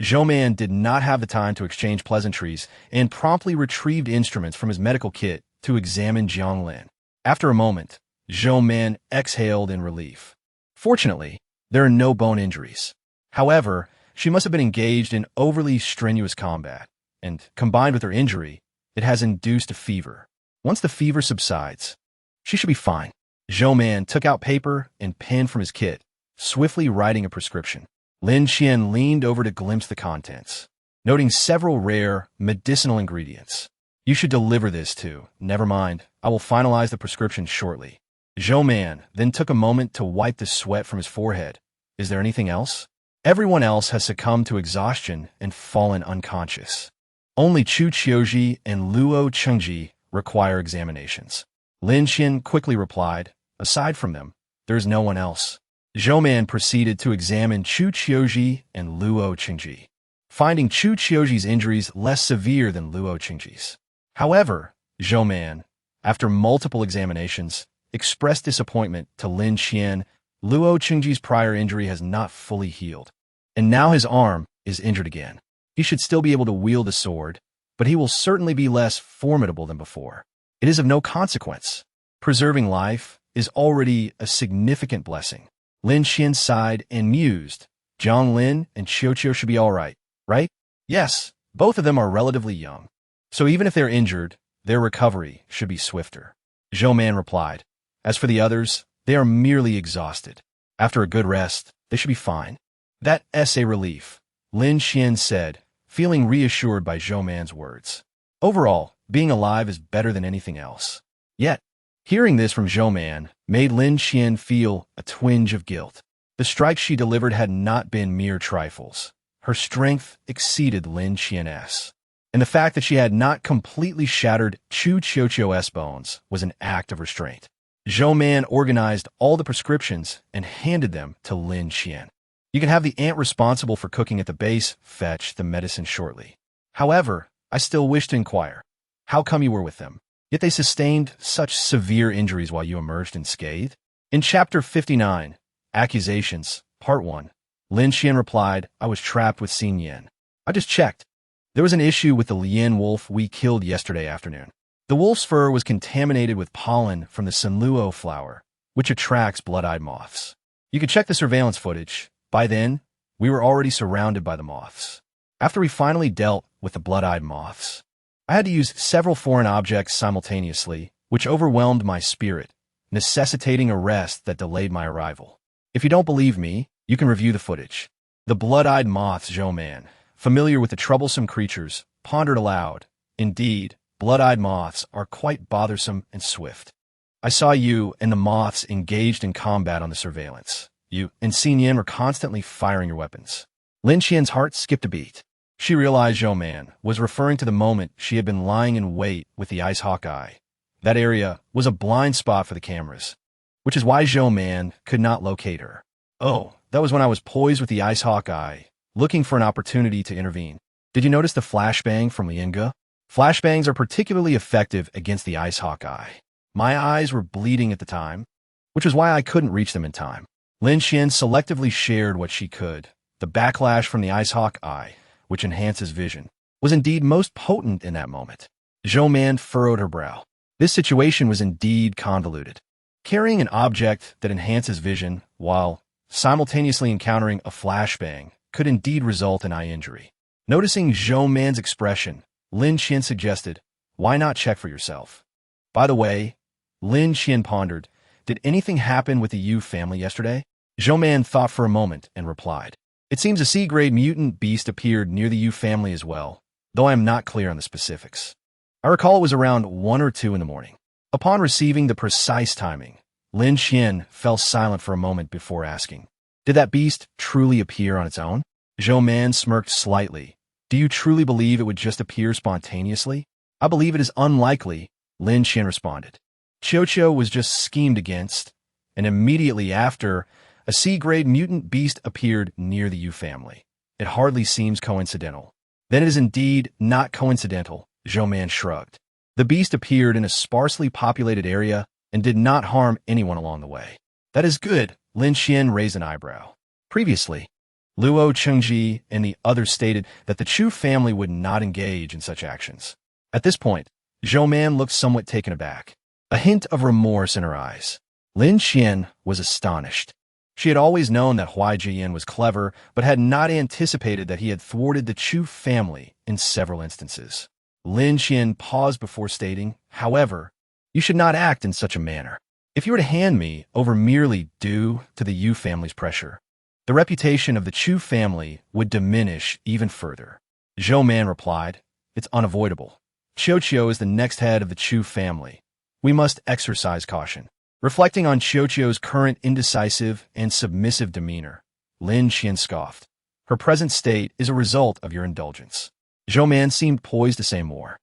Zhou Man did not have the time to exchange pleasantries and promptly retrieved instruments from his medical kit to examine Jiang Lin. After a moment, Zhou Man exhaled in relief. Fortunately, there are no bone injuries. However, she must have been engaged in overly strenuous combat, and, combined with her injury, It has induced a fever. Once the fever subsides, she should be fine. Zhou Man took out paper and pen from his kit, swiftly writing a prescription. Lin Qian leaned over to glimpse the contents, noting several rare, medicinal ingredients. You should deliver this to. Never mind, I will finalize the prescription shortly. Zhou Man then took a moment to wipe the sweat from his forehead. Is there anything else? Everyone else has succumbed to exhaustion and fallen unconscious. Only Chu Qiuji and Luo Chengji require examinations. Lin Qian quickly replied, aside from them, there is no one else. Zhou Man proceeded to examine Chu Qiuji and Luo Chengji, finding Chu Qiuji's injuries less severe than Luo Chengji's. However, Zhou Man, after multiple examinations, expressed disappointment to Lin Qian. Luo Chengji's prior injury has not fully healed, and now his arm is injured again. He should still be able to wield a sword, but he will certainly be less formidable than before. It is of no consequence. Preserving life is already a significant blessing. Lin Qian sighed and mused. Zhang Lin and Qiuqiu should be all right, right? Yes, both of them are relatively young. So even if they're injured, their recovery should be swifter. Zhou Man replied. As for the others, they are merely exhausted. After a good rest, they should be fine. That's a relief, Lin Qian said, feeling reassured by Zhou Man's words. Overall, being alive is better than anything else. Yet, hearing this from Zhou Man made Lin Qian feel a twinge of guilt. The strikes she delivered had not been mere trifles. Her strength exceeded Lin Qian's, and the fact that she had not completely shattered Chu Qiuqiu's bones was an act of restraint. Zhou Man organized all the prescriptions and handed them to Lin Qian. You can have the ant responsible for cooking at the base fetch the medicine shortly. However, I still wish to inquire. How come you were with them? Yet they sustained such severe injuries while you emerged unscathed? In Chapter 59, Accusations, Part 1, Lin Qian replied, I was trapped with Xin Yan. I just checked. There was an issue with the Lian wolf we killed yesterday afternoon. The wolf's fur was contaminated with pollen from the Senluo flower, which attracts blood-eyed moths. You could check the surveillance footage. By then, we were already surrounded by the moths. After we finally dealt with the blood-eyed moths, I had to use several foreign objects simultaneously, which overwhelmed my spirit, necessitating a rest that delayed my arrival. If you don't believe me, you can review the footage. The blood-eyed moths, Zhou Man, familiar with the troublesome creatures, pondered aloud. Indeed, blood-eyed moths are quite bothersome and swift. I saw you and the moths engaged in combat on the surveillance. You and Xin Yan were constantly firing your weapons. Lin Qian's heart skipped a beat. She realized Zhou Man was referring to the moment she had been lying in wait with the Ice Hawk Eye. That area was a blind spot for the cameras, which is why Zhou Man could not locate her. Oh, that was when I was poised with the Ice Hawk Eye, looking for an opportunity to intervene. Did you notice the flashbang from Lianga? Flashbangs are particularly effective against the Ice Hawk Eye. My eyes were bleeding at the time, which is why I couldn't reach them in time. Lin Qian selectively shared what she could. The backlash from the Ice Hawk Eye, which enhances vision, was indeed most potent in that moment. Zhou Man furrowed her brow. This situation was indeed convoluted. Carrying an object that enhances vision while simultaneously encountering a flashbang could indeed result in eye injury. Noticing Zhou Man's expression, Lin Qian suggested, why not check for yourself? By the way, Lin Qian pondered, did anything happen with the Yu family yesterday? Zhou Man thought for a moment and replied, it seems a C-grade mutant beast appeared near the Yu family as well, though I am not clear on the specifics. I recall it was around 1 or 2 in the morning. Upon receiving the precise timing, Lin Qian fell silent for a moment before asking, did that beast truly appear on its own? Zhou Man smirked slightly. Do you truly believe it would just appear spontaneously? I believe it is unlikely, Lin Qian responded. Qiuqiu was just schemed against, and immediately after, a C-grade mutant beast appeared near the Yu family. It hardly seems coincidental. Then it is indeed not coincidental, Zhou Man shrugged. The beast appeared in a sparsely populated area and did not harm anyone along the way. That is good, Lin Qian raised an eyebrow. Previously, Luo Chengji and the others stated that the Chu family would not engage in such actions. At this point, Zhou Man looked somewhat taken aback, a hint of remorse in her eyes. Lin Qian was astonished. She had always known that Huai Jiyan was clever, but had not anticipated that he had thwarted the Chu family in several instances. Lin Qian paused before stating, however, you should not act in such a manner. If you were to hand me over merely due to the Yu family's pressure, the reputation of the Chu family would diminish even further. Zhou Man replied, it's unavoidable. Qiuqiu is the next head of the Chu family. We must exercise caution. Reflecting on Qiuqiu's current indecisive and submissive demeanor, Lin Qian scoffed. Her present state is a result of your indulgence. Zhou Man seemed poised to say more.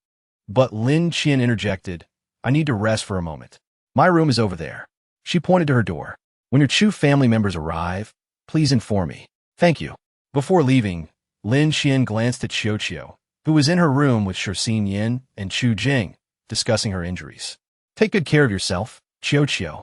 But Lin Qian interjected, I need to rest for a moment. My room is over there. She pointed to her door. When your Chu family members arrive, please inform me. Thank you. Before leaving, Lin Qian glanced at Qiuqiu, who was in her room with Shixin Yin and Chu Jing, discussing her injuries. Take good care of yourself, Qiuqiu.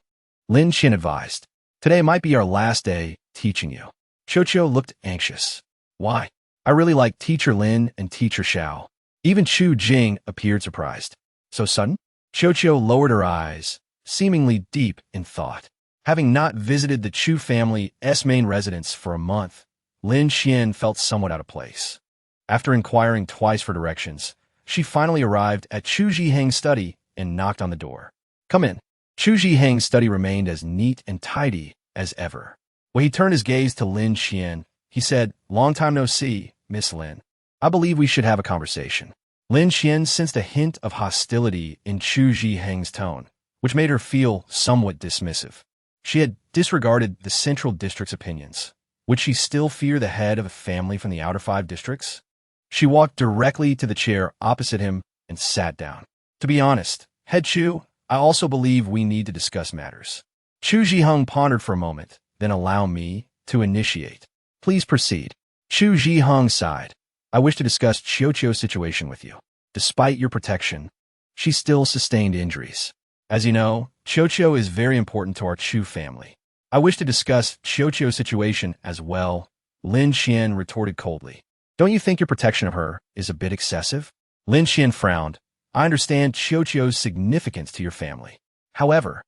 Lin Qian advised. Today might be our last day teaching you. Qiuqiu looked anxious. Why? I really like Teacher Lin and Teacher Xiao. Even Chu Jing appeared surprised. So sudden? Qiuqiu lowered her eyes, seemingly deep in thought. Having not visited the Chu family's main residence for a month, Lin Qian felt somewhat out of place. After inquiring twice for directions, she finally arrived at Chu Zhiheng's study and knocked on the door. Come in. Chu Zhiheng's study remained as neat and tidy as ever. When he turned his gaze to Lin Qian, he said, Long time no see, Miss Lin. I believe we should have a conversation. Lin Qian sensed a hint of hostility in Chu Zhiheng's tone, which made her feel somewhat dismissive. She had disregarded the Central District's opinions. Would she still fear the head of a family from the Outer 5 districts? She walked directly to the chair opposite him and sat down. To be honest, Head Chu, I also believe we need to discuss matters. Chu Zhiheng pondered for a moment, then allow me to initiate. Please proceed. Chu Zhiheng sighed. I wish to discuss Qiuqiu's situation with you. Despite your protection, she still sustained injuries. As you know, Qiuqiu is very important to our Chu family. I wish to discuss Qiuqiu's situation as well, Lin Qian retorted coldly. Don't you think your protection of her is a bit excessive? Lin Qian frowned. I understand Qiuqiu's significance to your family. However,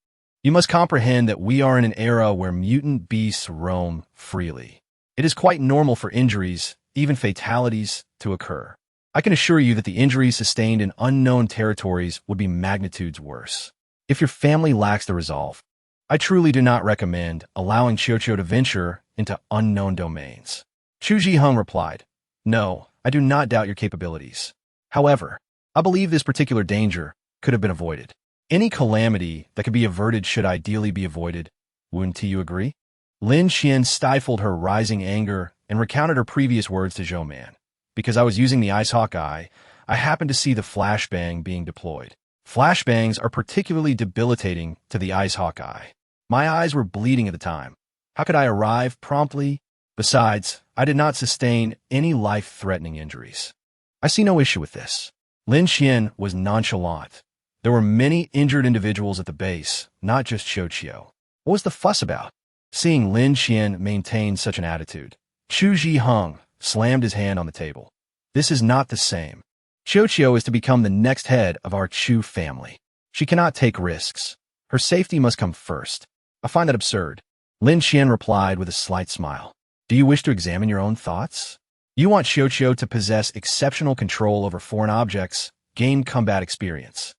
you must comprehend that we are in an era where mutant beasts roam freely. It is quite normal for injuries, even fatalities, to occur. I can assure you that the injuries sustained in unknown territories would be magnitudes worse. If your family lacks the resolve, I truly do not recommend allowing Qiuqiu to venture into unknown domains. Chu Zhiheng replied, No, I do not doubt your capabilities. However, I believe this particular danger could have been avoided. Any calamity that could be averted should ideally be avoided. Wouldn't you agree? Lin Qian stifled her rising anger and recounted her previous words to Zhou Man. Because I was using the Ice Hawk Eye, I happened to see the flashbang being deployed. Flashbangs are particularly debilitating to the Ice Hawk Eye. My eyes were bleeding at the time. How could I arrive promptly? Besides, I did not sustain any life-threatening injuries. I see no issue with this. Lin Qian was nonchalant. There were many injured individuals at the base, not just Qiuqiu. What was the fuss about? Seeing Lin Qian maintain such an attitude, Chu Zhiheng slammed his hand on the table. This is not the same. Qiuqiu is to become the next head of our Chu family. She cannot take risks. Her safety must come first. I find that absurd. Lin Qian replied with a slight smile. Do you wish to examine your own thoughts? You want Qiuqiu to possess exceptional control over foreign objects, gain combat experience,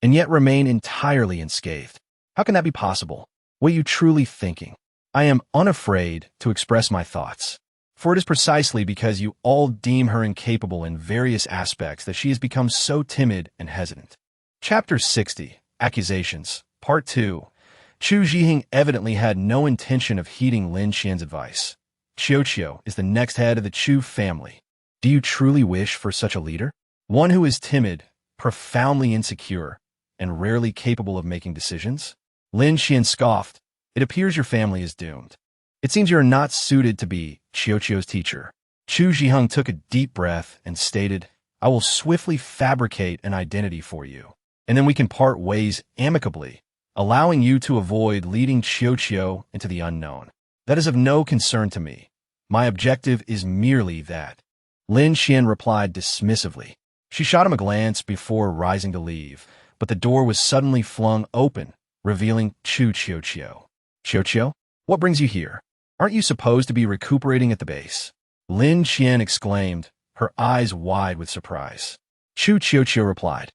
and yet remain entirely unscathed. How can that be possible? What are you truly thinking? I am unafraid to express my thoughts, for it is precisely because you all deem her incapable in various aspects that she has become so timid and hesitant. Chapter 60, Accusations, Part 2. Chu Zhiheng evidently had no intention of heeding Lin Qian's advice. Qiuqiu is the next head of the Chu family. Do you truly wish for such a leader? One who is timid, profoundly insecure, and rarely capable of making decisions? Lin Qian scoffed. It appears your family is doomed. It seems you are not suited to be Qiuqiu's teacher. Chu Zhiheng took a deep breath and stated, I will swiftly fabricate an identity for you, and then we can part ways amicably, allowing you to avoid leading Qiuqiu into the unknown. That is of no concern to me. My objective is merely that. Lin Qian replied dismissively. She shot him a glance before rising to leave, but the door was suddenly flung open, revealing Qiuqiu. Qiuqiu, what brings you here? Aren't you supposed to be recuperating at the base? Lin Qian exclaimed, her eyes wide with surprise. Chu Qiuqiu replied.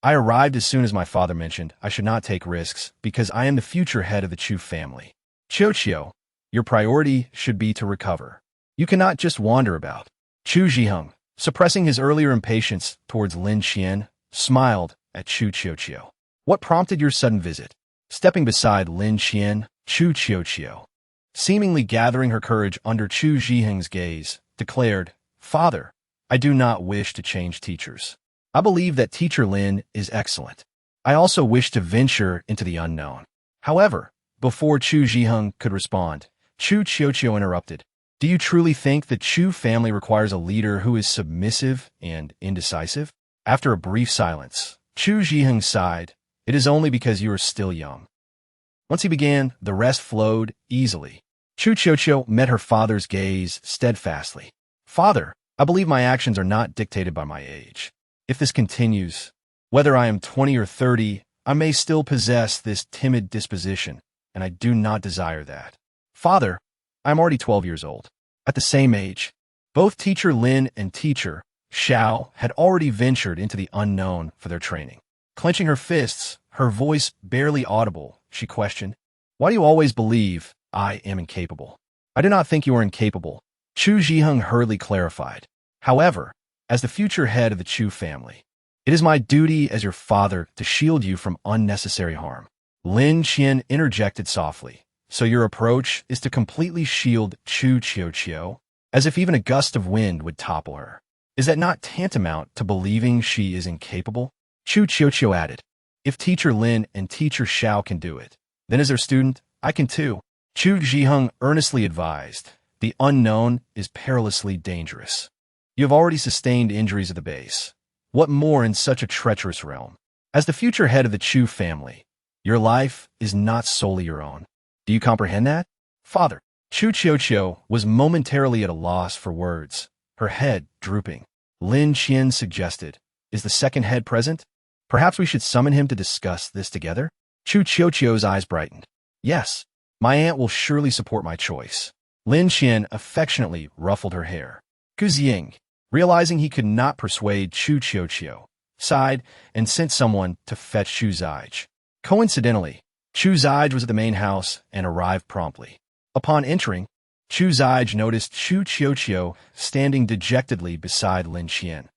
I arrived as soon as my father mentioned I should not take risks because I am the future head of the Chu family. Qiuqiu, your priority should be to recover. You cannot just wander about. Chu Zhiheng, suppressing his earlier impatience towards Lin Qian, smiled at Chu Qiuqiu. What prompted your sudden visit? Stepping beside Lin Qian, Chu Qiuqiu, seemingly gathering her courage under Chu Zhiheng's gaze, declared, Father, I do not wish to change teachers. I believe that Teacher Lin is excellent. I also wish to venture into the unknown. However, before Chu Zhiheng could respond, Chu Qiuqiu interrupted. Do you truly think the Chu family requires a leader who is submissive and indecisive? After a brief silence, Chu Zhiheng sighed. It is only because you are still young. Once he began, the rest flowed easily. Chu Qiuqiu met her father's gaze steadfastly. Father, I believe my actions are not dictated by my age. If this continues, whether I am 20 or 30, I may still possess this timid disposition, and I do not desire that. Father, I am already 12 years old. At the same age, both Teacher Lin and Teacher Xiao had already ventured into the unknown for their training. Clenching her fists, her voice barely audible, she questioned, Why do you always believe I am incapable? I do not think you are incapable, Chu Zhiheng hurriedly clarified. However, as the future head of the Chu family, it is my duty as your father to shield you from unnecessary harm. Lin Qian interjected softly. So your approach is to completely shield Chu Qiuqiu, as if even a gust of wind would topple her. Is that not tantamount to believing she is incapable? Chu Qiuqiu added. If Teacher Lin and Teacher Xiao can do it, then as their student, I can too. Chu Zhiheng earnestly advised. The unknown is perilously dangerous. You have already sustained injuries at the base. What more in such a treacherous realm? As the future head of the Chu family, your life is not solely your own. Do you comprehend that? Father, Chu Qiuqiu was momentarily at a loss for words, her head drooping. Lin Qian suggested, Is the second head present? Perhaps we should summon him to discuss this together? Chu Qiuqiu's eyes brightened. Yes, my aunt will surely support my choice. Lin Qian affectionately ruffled her hair. Guziying, realizing he could not persuade Chu Qiuqiu, sighed and sent someone to fetch Chu Zige. Coincidentally, Chu Zige was at the main house and arrived promptly. Upon entering, Chu Zige noticed Chu Qiuqiu standing dejectedly beside Lin Qian,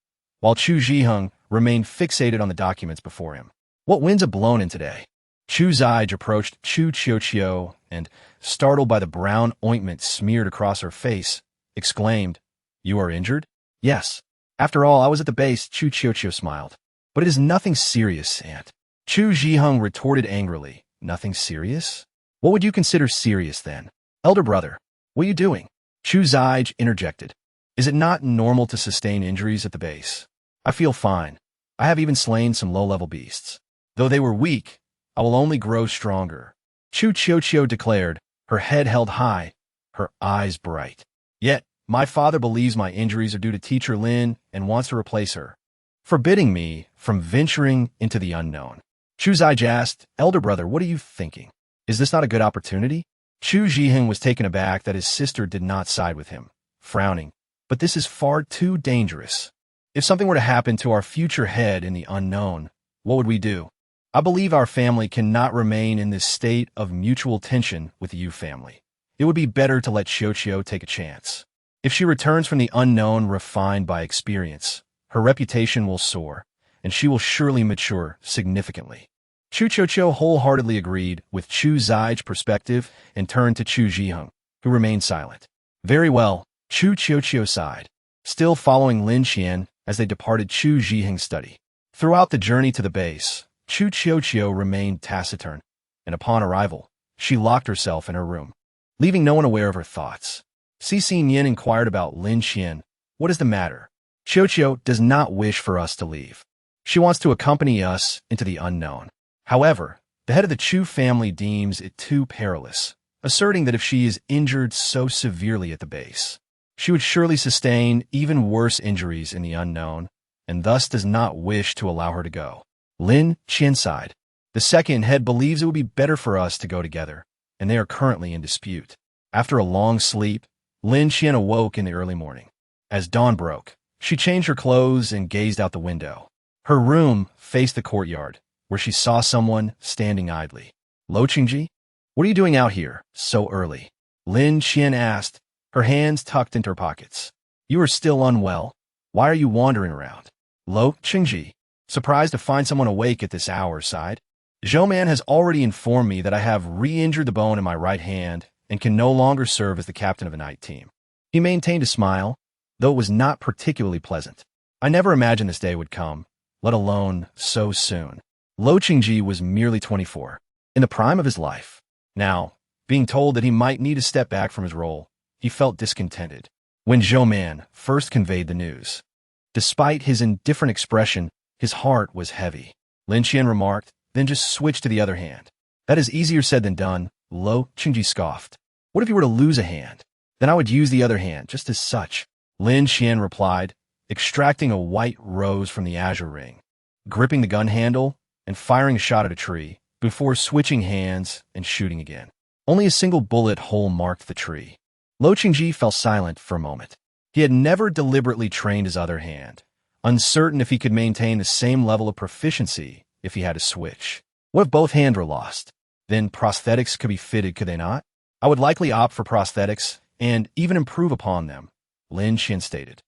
while Chu Zhiheng remained fixated on the documents before him. What winds have blown in today? Chu Zige approached Chu Qiuqiu and, startled by the brown ointment smeared across her face, exclaimed, You are injured? Yes. After all, I was at the base, Chu Qiuqiu smiled. But it is nothing serious, aunt. Chu Zhiheng retorted angrily. Nothing serious? What would you consider serious then? Elder brother, what are you doing? Chu Zige interjected. Is it not normal to sustain injuries at the base? I feel fine. I have even slain some low-level beasts. Though they were weak, I will only grow stronger. Chu Qiuqiu declared, her head held high, her eyes bright. Yet, my father believes my injuries are due to Teacher Lin and wants to replace her, forbidding me from venturing into the unknown. Chu Zige asked, Elder brother, what are you thinking? Is this not a good opportunity? Chu Zhiheng was taken aback that his sister did not side with him, frowning. But this is far too dangerous. If something were to happen to our future head in the unknown, what would we do? I believe our family cannot remain in this state of mutual tension with the Yu family. It would be better to let Qiuqiu take a chance. If she returns from the unknown refined by experience, her reputation will soar, and she will surely mature significantly. Chu Qiuqiu wholeheartedly agreed with Chu Zige's perspective and turned to Chu Zhiheng, who remained silent. Very well, Chu Qiuqiu sighed, still following Lin Qian as they departed Chu Zhiheng's study. Throughout the journey to the base, Chu Qiuqiu remained taciturn, and upon arrival, she locked herself in her room, leaving no one aware of her thoughts. Cixin Yin inquired about Lin Qian. What is the matter? Qiuqiu does not wish for us to leave. She wants to accompany us into the unknown. However, the head of the Chu family deems it too perilous, asserting that if she is injured so severely at the base, she would surely sustain even worse injuries in the unknown, and thus does not wish to allow her to go. Lin Qian sighed. The second head believes it would be better for us to go together, and they are currently in dispute. After a long sleep, Lin Qian awoke in the early morning. As dawn broke, she changed her clothes and gazed out the window. Her room faced the courtyard, where she saw someone standing idly. Lo Qingji? What are you doing out here, so early? Lin Qian asked, her hands tucked into her pockets. You are still unwell. Why are you wandering around? Lo Qingji, surprised to find someone awake at this hour, sighed. Zhou Man has already informed me that I have re-injured the bone in my right hand and can no longer serve as the captain of a night team. He maintained a smile, though it was not particularly pleasant. I never imagined this day would come, let alone so soon. Lo Qingji was merely 24, in the prime of his life. Now, being told that he might need to step back from his role, he felt discontented. When Zhou Man first conveyed the news, despite his indifferent expression, his heart was heavy. Lin Qian remarked, then just switched to the other hand. That is easier said than done, Lo Qingji scoffed. What if you were to lose a hand? Then I would use the other hand, just as such. Lin Qian replied, extracting a white rose from the azure ring, gripping the gun handle, and firing a shot at a tree, before switching hands and shooting again. Only a single bullet hole marked the tree. Lo Qingji fell silent for a moment. He had never deliberately trained his other hand, uncertain if he could maintain the same level of proficiency if he had to switch. What if both hands were lost? Then prosthetics could be fitted, could they not? I would likely opt for prosthetics and even improve upon them, Lin Qian stated.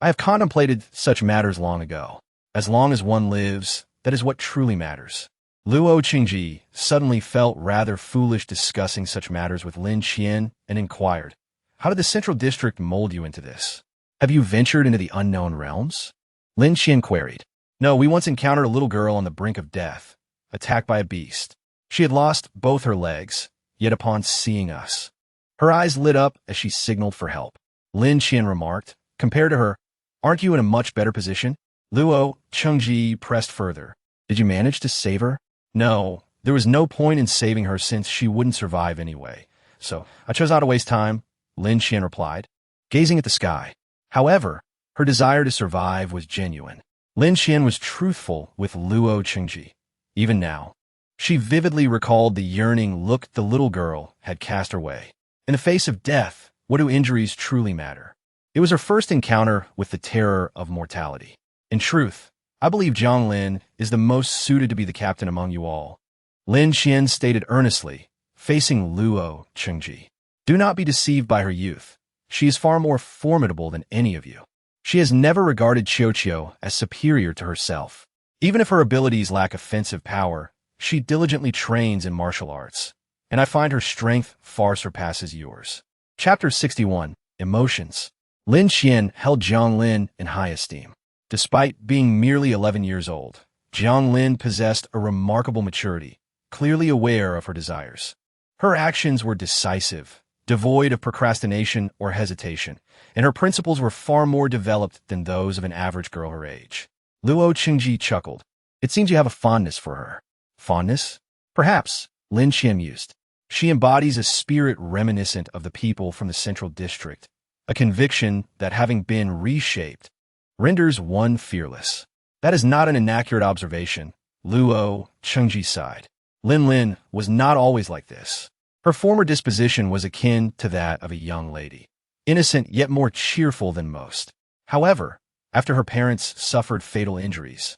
I have contemplated such matters long ago. As long as one lives, that is what truly matters. Luo Qingji suddenly felt rather foolish discussing such matters with Lin Qian and inquired, how did the Central District mold you into this? Have you ventured into the unknown realms? Lin Qian queried. No, we once encountered a little girl on the brink of death, attacked by a beast. She had lost both her legs, yet upon seeing us, her eyes lit up as she signaled for help. Lin Qian remarked, compared to her, aren't you in a much better position? Luo Qingji pressed further. Did you manage to save her? No, there was no point in saving her since she wouldn't survive anyway. So I chose not to waste time, Lin Qian replied, gazing at the sky. However, her desire to survive was genuine. Lin Qian was truthful with Luo Qingji. Even now, she vividly recalled the yearning look the little girl had cast her way. In the face of death, what do injuries truly matter? It was her first encounter with the terror of mortality. In truth, I believe Zhang Lin is the most suited to be the captain among you all. Lin Qian stated earnestly, facing Luo Qingji. Do not be deceived by her youth. She is far more formidable than any of you. She has never regarded Qiuqiu as superior to herself. Even if her abilities lack offensive power, she diligently trains in martial arts, and I find her strength far surpasses yours. Chapter 61, Emotions. Lin Qian held Zhang Lin in high esteem. Despite being merely 11 years old, Zhang Lin possessed a remarkable maturity, clearly aware of her desires. Her actions were decisive, devoid of procrastination or hesitation, and her principles were far more developed than those of an average girl her age. Luo Qingji chuckled. It seems you have a fondness for her. Fondness? Perhaps, Lin Qian mused. She embodies a spirit reminiscent of the people from the Central District, a conviction that having been reshaped, renders one fearless. That is not an inaccurate observation, Luo Qingji sighed. Lin was not always like this. Her former disposition was akin to that of a young lady, innocent yet more cheerful than most. However, after her parents suffered fatal injuries,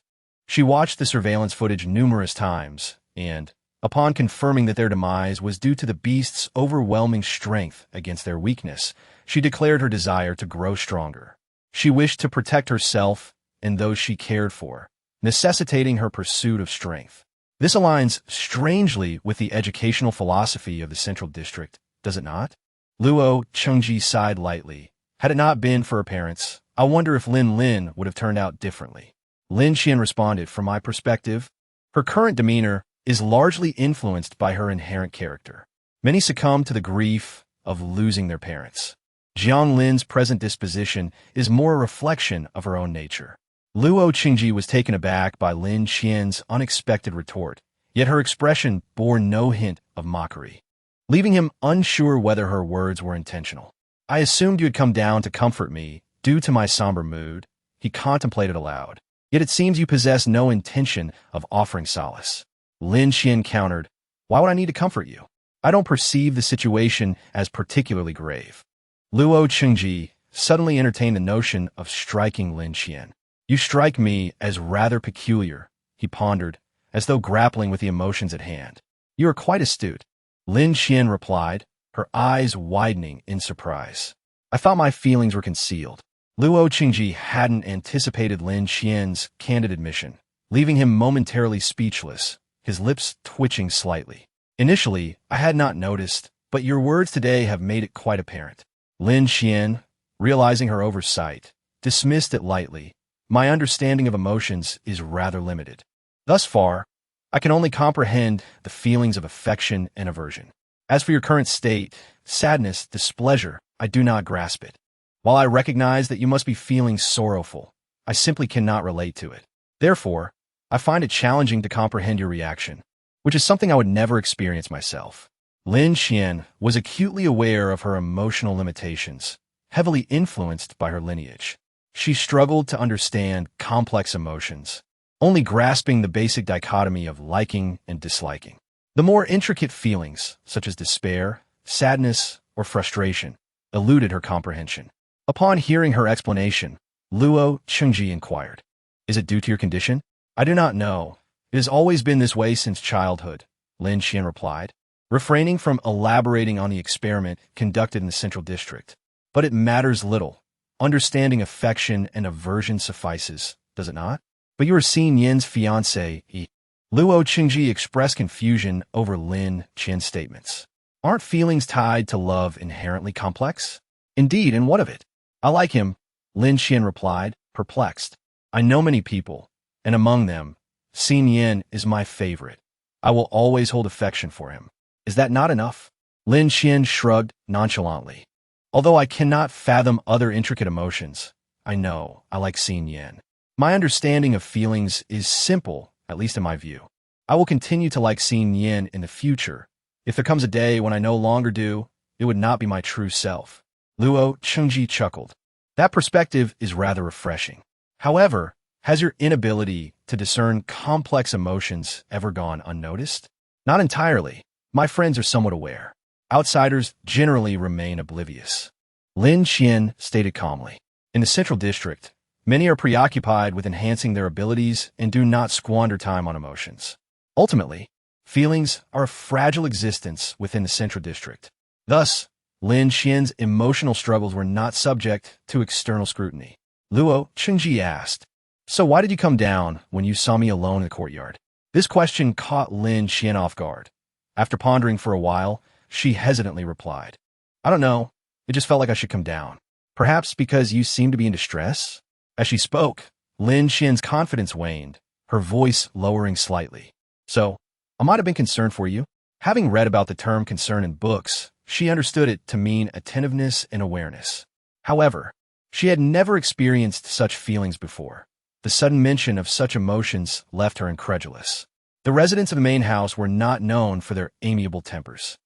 she watched the surveillance footage numerous times and, upon confirming that their demise was due to the beast's overwhelming strength against their weakness, she declared her desire to grow stronger. She wished to protect herself and those she cared for, necessitating her pursuit of strength. This aligns strangely with the educational philosophy of the Central District, does it not? Luo Qingji sighed lightly. Had it not been for her parents, I wonder if Lin would have turned out differently. Lin Qian responded, from my perspective, her current demeanor is largely influenced by her inherent character. Many succumb to the grief of losing their parents. Zhang Lin's present disposition is more a reflection of her own nature. Luo Qingji was taken aback by Lin Qian's unexpected retort, yet her expression bore no hint of mockery, leaving him unsure whether her words were intentional. I assumed you had come down to comfort me due to my somber mood, he contemplated aloud. Yet it seems you possess no intention of offering solace. Lin Qian countered, why would I need to comfort you? I don't perceive the situation as particularly grave. Luo Qingji suddenly entertained the notion of striking Lin Qian. You strike me as rather peculiar, he pondered, as though grappling with the emotions at hand. You are quite astute. Lin Qian replied, her eyes widening in surprise. I thought my feelings were concealed. Luo Qingji hadn't anticipated Lin Qian's candid admission, leaving him momentarily speechless, his lips twitching slightly. Initially, I had not noticed, but your words today have made it quite apparent. Lin Qian, realizing her oversight, dismissed it lightly. My understanding of emotions is rather limited. Thus far, I can only comprehend the feelings of affection and aversion. As for your current state, sadness, displeasure, I do not grasp it. While I recognize that you must be feeling sorrowful, I simply cannot relate to it. Therefore, I find it challenging to comprehend your reaction, which is something I would never experience myself. Lin Qian was acutely aware of her emotional limitations, heavily influenced by her lineage. She struggled to understand complex emotions, only grasping the basic dichotomy of liking and disliking. The more intricate feelings, such as despair, sadness, or frustration, eluded her comprehension. Upon hearing her explanation, Luo Qingji inquired, "Is it due to your condition?" "I do not know. It has always been this way since childhood," Lin Qian replied, refraining from elaborating on the experiment conducted in the Central District. "But it matters little. Understanding affection and aversion suffices, does it not?" "But you are Xin Yin's fiancé," Luo Qingji expressed confusion over Lin Qian's statements. "Aren't feelings tied to love inherently complex?" "Indeed, and what of it?" "I like him," Lin Qian replied, perplexed. "I know many people, and among them, Xin Yin is my favorite. I will always hold affection for him. Is that not enough?" Lin Qian shrugged nonchalantly. "Although I cannot fathom other intricate emotions, I know I like Xin Yin. My understanding of feelings is simple, at least in my view. I will continue to like Xin Yin in the future. If there comes a day when I no longer do, it would not be my true self." Luo Qingji chuckled. "That perspective is rather refreshing. However, has your inability to discern complex emotions ever gone unnoticed?" "Not entirely. My friends are somewhat aware. Outsiders generally remain oblivious," Lin Qian stated calmly. "In the Central District, many are preoccupied with enhancing their abilities and do not squander time on emotions. Ultimately, feelings are a fragile existence within the Central District. Thus, Lin Qian's emotional struggles were not subject to external scrutiny." Luo Qingji asked, "So why did you come down when you saw me alone in the courtyard?" This question caught Lin Qian off guard. After pondering for a while, she hesitantly replied, "I don't know. It just felt like I should come down. Perhaps because you seem to be in distress?" As she spoke, Lin Qian's confidence waned, her voice lowering slightly. "So, I might have been concerned for you." Having read about the term concern in books, she understood it to mean attentiveness and awareness. However, she had never experienced such feelings before. The sudden mention of such emotions left her incredulous. The residents of the main house were not known for their amiable tempers.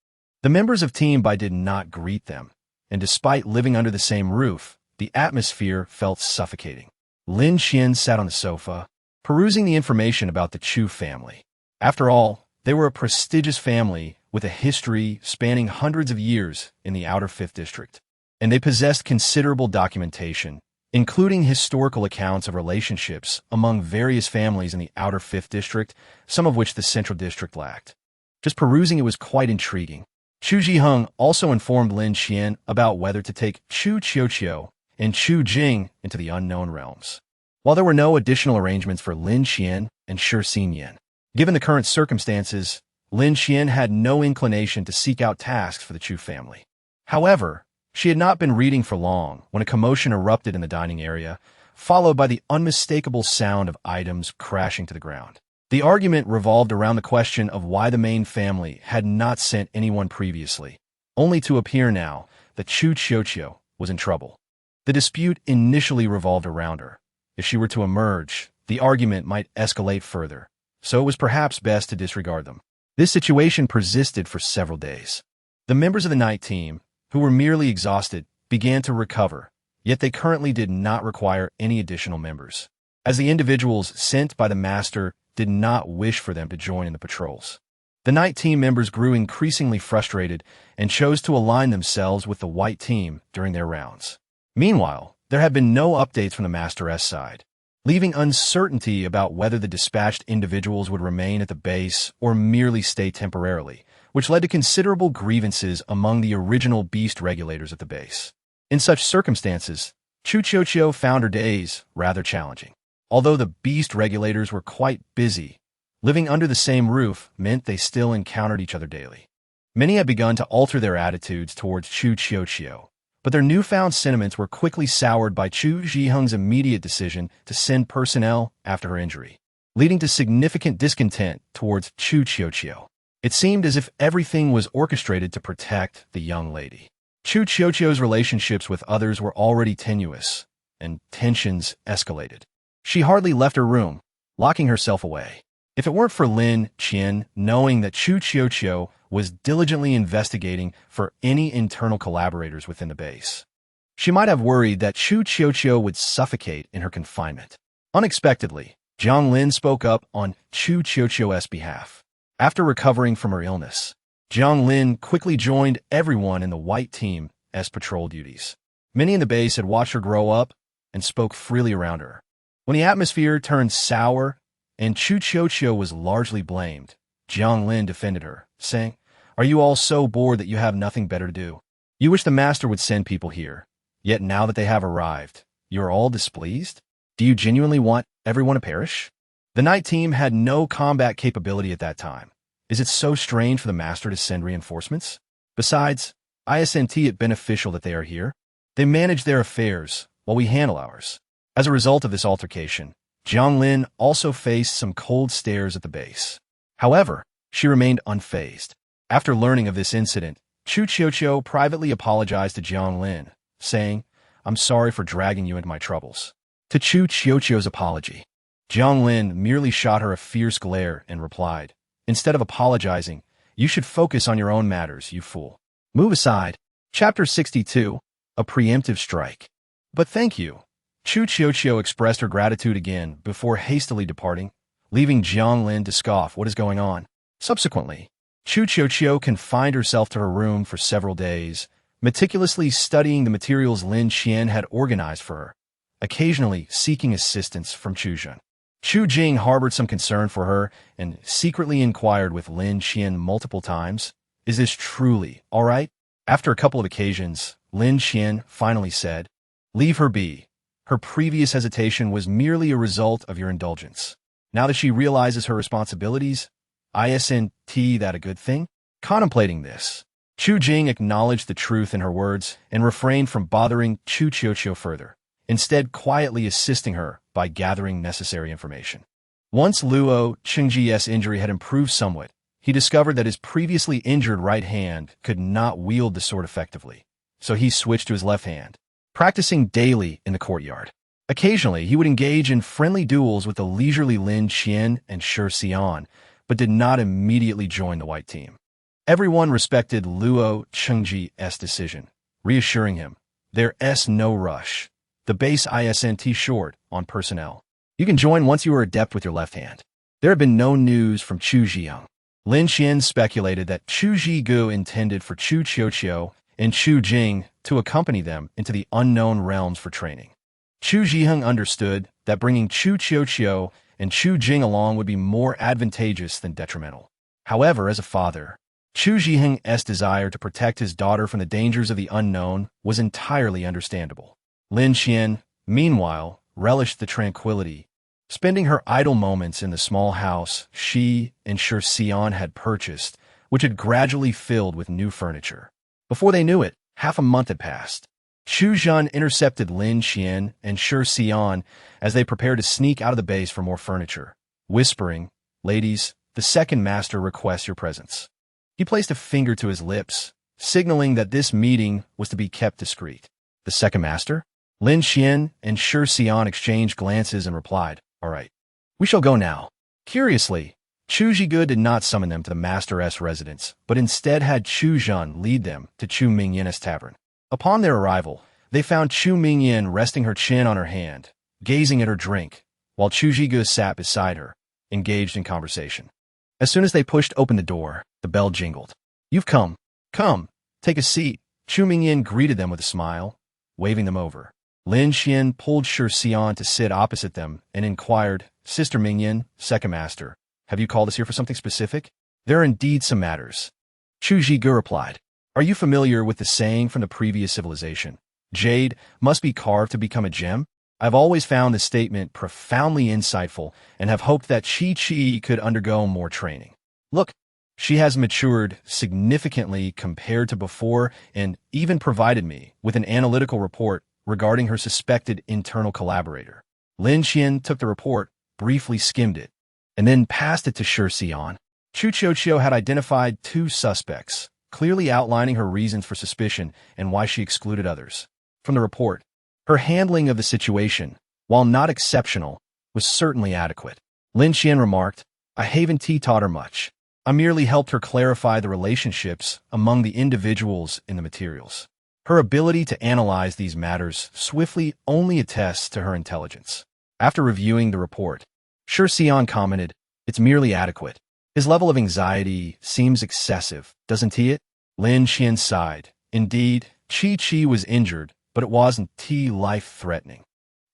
The members of Team Bai did not greet them, and despite living under the same roof, the atmosphere felt suffocating. Lin Qian sat on the sofa, perusing the information about the Chu family. After all, they were a prestigious family with a history spanning hundreds of years in the Outer Fifth District, and they possessed considerable documentation, including historical accounts of relationships among various families in the Outer Fifth District, some of which the Central District lacked. Just perusing it was quite intriguing. Chu Zhiheng also informed Lin Qian about whether to take Chu Qiuqiu and Chu Jing into the unknown realms. While there were no additional arrangements for Lin Qian and Shi Xinyan, given the current circumstances, Lin Qian had no inclination to seek out tasks for the Chu family. However, she had not been reading for long when a commotion erupted in the dining area, followed by the unmistakable sound of items crashing to the ground. The argument revolved around the question of why the main family had not sent anyone previously, only to appear now that Chu Qiuqiu was in trouble. The dispute initially revolved around her. If she were to emerge, the argument might escalate further, so it was perhaps best to disregard them. This situation persisted for several days. The members of the night team, who were merely exhausted, began to recover, yet they currently did not require any additional members, as the individuals sent by the master did not wish for them to join in the patrols. The night team members grew increasingly frustrated and chose to align themselves with the white team during their rounds. Meanwhile, there had been no updates from the Master S side. leaving uncertainty about whether the dispatched individuals would remain at the base or merely stay temporarily, which led to considerable grievances among the original beast regulators at the base. In such circumstances, Chuchocho found her days rather challenging. Although the beast regulators were quite busy, living under the same roof meant they still encountered each other daily. Many had begun to alter their attitudes towards Chuchocho, but their newfound sentiments were quickly soured by Chu Zhiheng's immediate decision to send personnel after her injury, leading to significant discontent towards Chuchocho. It seemed as if everything was orchestrated to protect the young lady. Chuchocho's relationships with others were already tenuous, and tensions escalated. She hardly left her room, locking herself away. If it weren't for Lin Qian knowing that Chuchocho was diligently investigating for any internal collaborators within the base, she might have worried that Chuchocho would suffocate in her confinement. Unexpectedly, Jiang Lin spoke up on Chuchocho's behalf. After recovering from her illness, Jiang Lin quickly joined everyone in the white team as patrol duties. Many in the base had watched her grow up and spoke freely around her. When the atmosphere turned sour and Chuchocho was largely blamed, Jiang Lin defended her, saying, "Are you all so bored that you have nothing better to do? You wish the master would send people here, yet now that they have arrived, you are all displeased? Do you genuinely want everyone to perish?" The night team had no combat capability at that time. Is it so strange for the master to send reinforcements? Besides, isn't it beneficial that they are here? They manage their affairs, while we handle ours. As a result of this altercation, Jiang Lin also faced some cold stares at the base. However, she remained unfazed. After learning of this incident, Chuchocho privately apologized to Jiang Lin, saying, "I'm sorry for dragging you into my troubles." To Chuchocho's apology, Jiang Lin merely shot her a fierce glare and replied, "Instead of apologizing, you should focus on your own matters, you fool. Move aside." Chapter 62, A Preemptive Strike. "But thank you." Chuchocho expressed her gratitude again before hastily departing, leaving Jiang Lin to scoff what is going on. Subsequently, Chuchocho confined herself to her room for several days, meticulously studying the materials Lin Qian had organized for her, occasionally seeking assistance from Chu Jing. Chu Jing harbored some concern for her and secretly inquired with Lin Qian multiple times, "Is this truly all right?" After a couple of occasions, Lin Qian finally said, "Leave her be. Her previous hesitation was merely a result of your indulgence. Now that she realizes her responsibilities, isn't that a good thing?" Contemplating this, Chu Jing acknowledged the truth in her words and refrained from bothering Chuchocho further, instead quietly assisting her by gathering necessary information. Once Luo Chengji's injury had improved somewhat, he discovered that his previously injured right hand could not wield the sword effectively, so he switched to his left hand, practicing daily in the courtyard. Occasionally, he would engage in friendly duels with the leisurely Lin Qian and Shi Xian, but did not immediately join the white team. Everyone respected Luo Chengji's decision, reassuring him, "There's no rush. The base isn't short on personnel. You can join once you are adept with your left hand." There had been no news from Chu Zhiheng. Lin Qian speculated that Chu Zhigu intended for Chuchocho and Chu Jing to accompany them into the unknown realms for training. Chu Zhiheng understood that bringing Chuchocho and Chu Jing along would be more advantageous than detrimental. However, as a father, Chu Zhiheng's desire to protect his daughter from the dangers of the unknown was entirely understandable. Lin Qian, meanwhile, relished the tranquility, spending her idle moments in the small house she and Shi Xian had purchased, which had gradually filled with new furniture. Before they knew it, half a month had passed. Chu Zhan intercepted Lin Qian and Shi Xian as they prepared to sneak out of the base for more furniture, whispering, "Ladies, the second master requests your presence." He placed a finger to his lips, signaling that this meeting was to be kept discreet. "The second master?" Lin Qian and Shi Xian exchanged glances and replied, "All right. We shall go now." Curiously, Chu Zhigu did not summon them to the master's residence, but instead had Chu Zhan lead them to Chu Mingyin's tavern. Upon their arrival, they found Chu Mingyin resting her chin on her hand, gazing at her drink, while Chu Zhigu sat beside her, engaged in conversation. As soon as they pushed open the door, the bell jingled. "You've come. Come, take a seat." Chu Mingyin greeted them with a smile, waving them over. Lin Qian pulled Shi Xian to sit opposite them and inquired, Sister Mingyan, second master, have you called us here for something specific? There are indeed some matters. Chu Zhigu replied, are you familiar with the saying from the previous civilization? Jade must be carved to become a gem? I've always found this statement profoundly insightful and have hoped that Chi could undergo more training. Look, she has matured significantly compared to before and even provided me with an analytical report regarding her suspected internal collaborator. Lin Qian took the report, briefly skimmed it, and then passed it to Shi Xian. Chu Qiuqiu had identified two suspects, clearly outlining her reasons for suspicion and why she excluded others. From the report, her handling of the situation, while not exceptional, was certainly adequate. Lin Qian remarked, I haven't taught her much. I merely helped her clarify the relationships among the individuals in the materials. Her ability to analyze these matters swiftly only attests to her intelligence. After reviewing the report, Shi Xian commented, it's merely adequate. His level of anxiety seems excessive, doesn't he? Lin Qian sighed. Indeed, Chi was injured, but it wasn't life-threatening.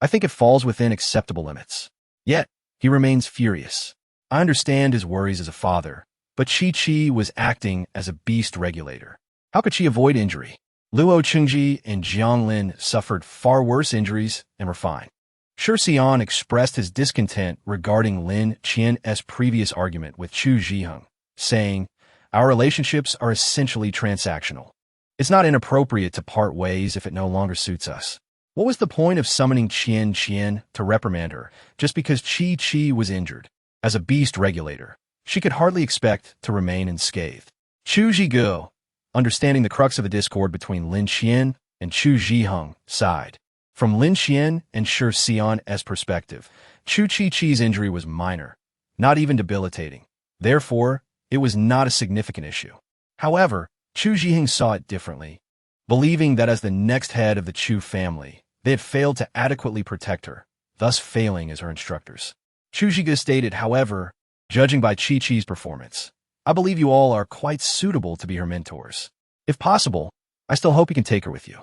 I think it falls within acceptable limits. Yet, he remains furious. I understand his worries as a father, but Chi was acting as a beast regulator. How could she avoid injury? Luo Chengji and Jiang Lin suffered far worse injuries and were fine. Shi Xian expressed his discontent regarding Lin Qian's previous argument with Chu Zhiheng, saying, our relationships are essentially transactional. It's not inappropriate to part ways if it no longer suits us. What was the point of summoning Qian to reprimand her just because Chi was injured? As a beast regulator, she could hardly expect to remain unscathed. Chu Zhigu, understanding the crux of the discord between Lin Qian and Chu Zhiheng, sighed. From Lin Qian and Shi Xian's perspective, Chu Chi's injury was minor, not even debilitating. Therefore, it was not a significant issue. However, Chu Zhiheng saw it differently, believing that as the next head of the Chu family, they had failed to adequately protect her, thus failing as her instructors. Chu Zhigu stated, however, judging by Chi-Chi's performance, I believe you all are quite suitable to be her mentors. If possible, I still hope you can take her with you.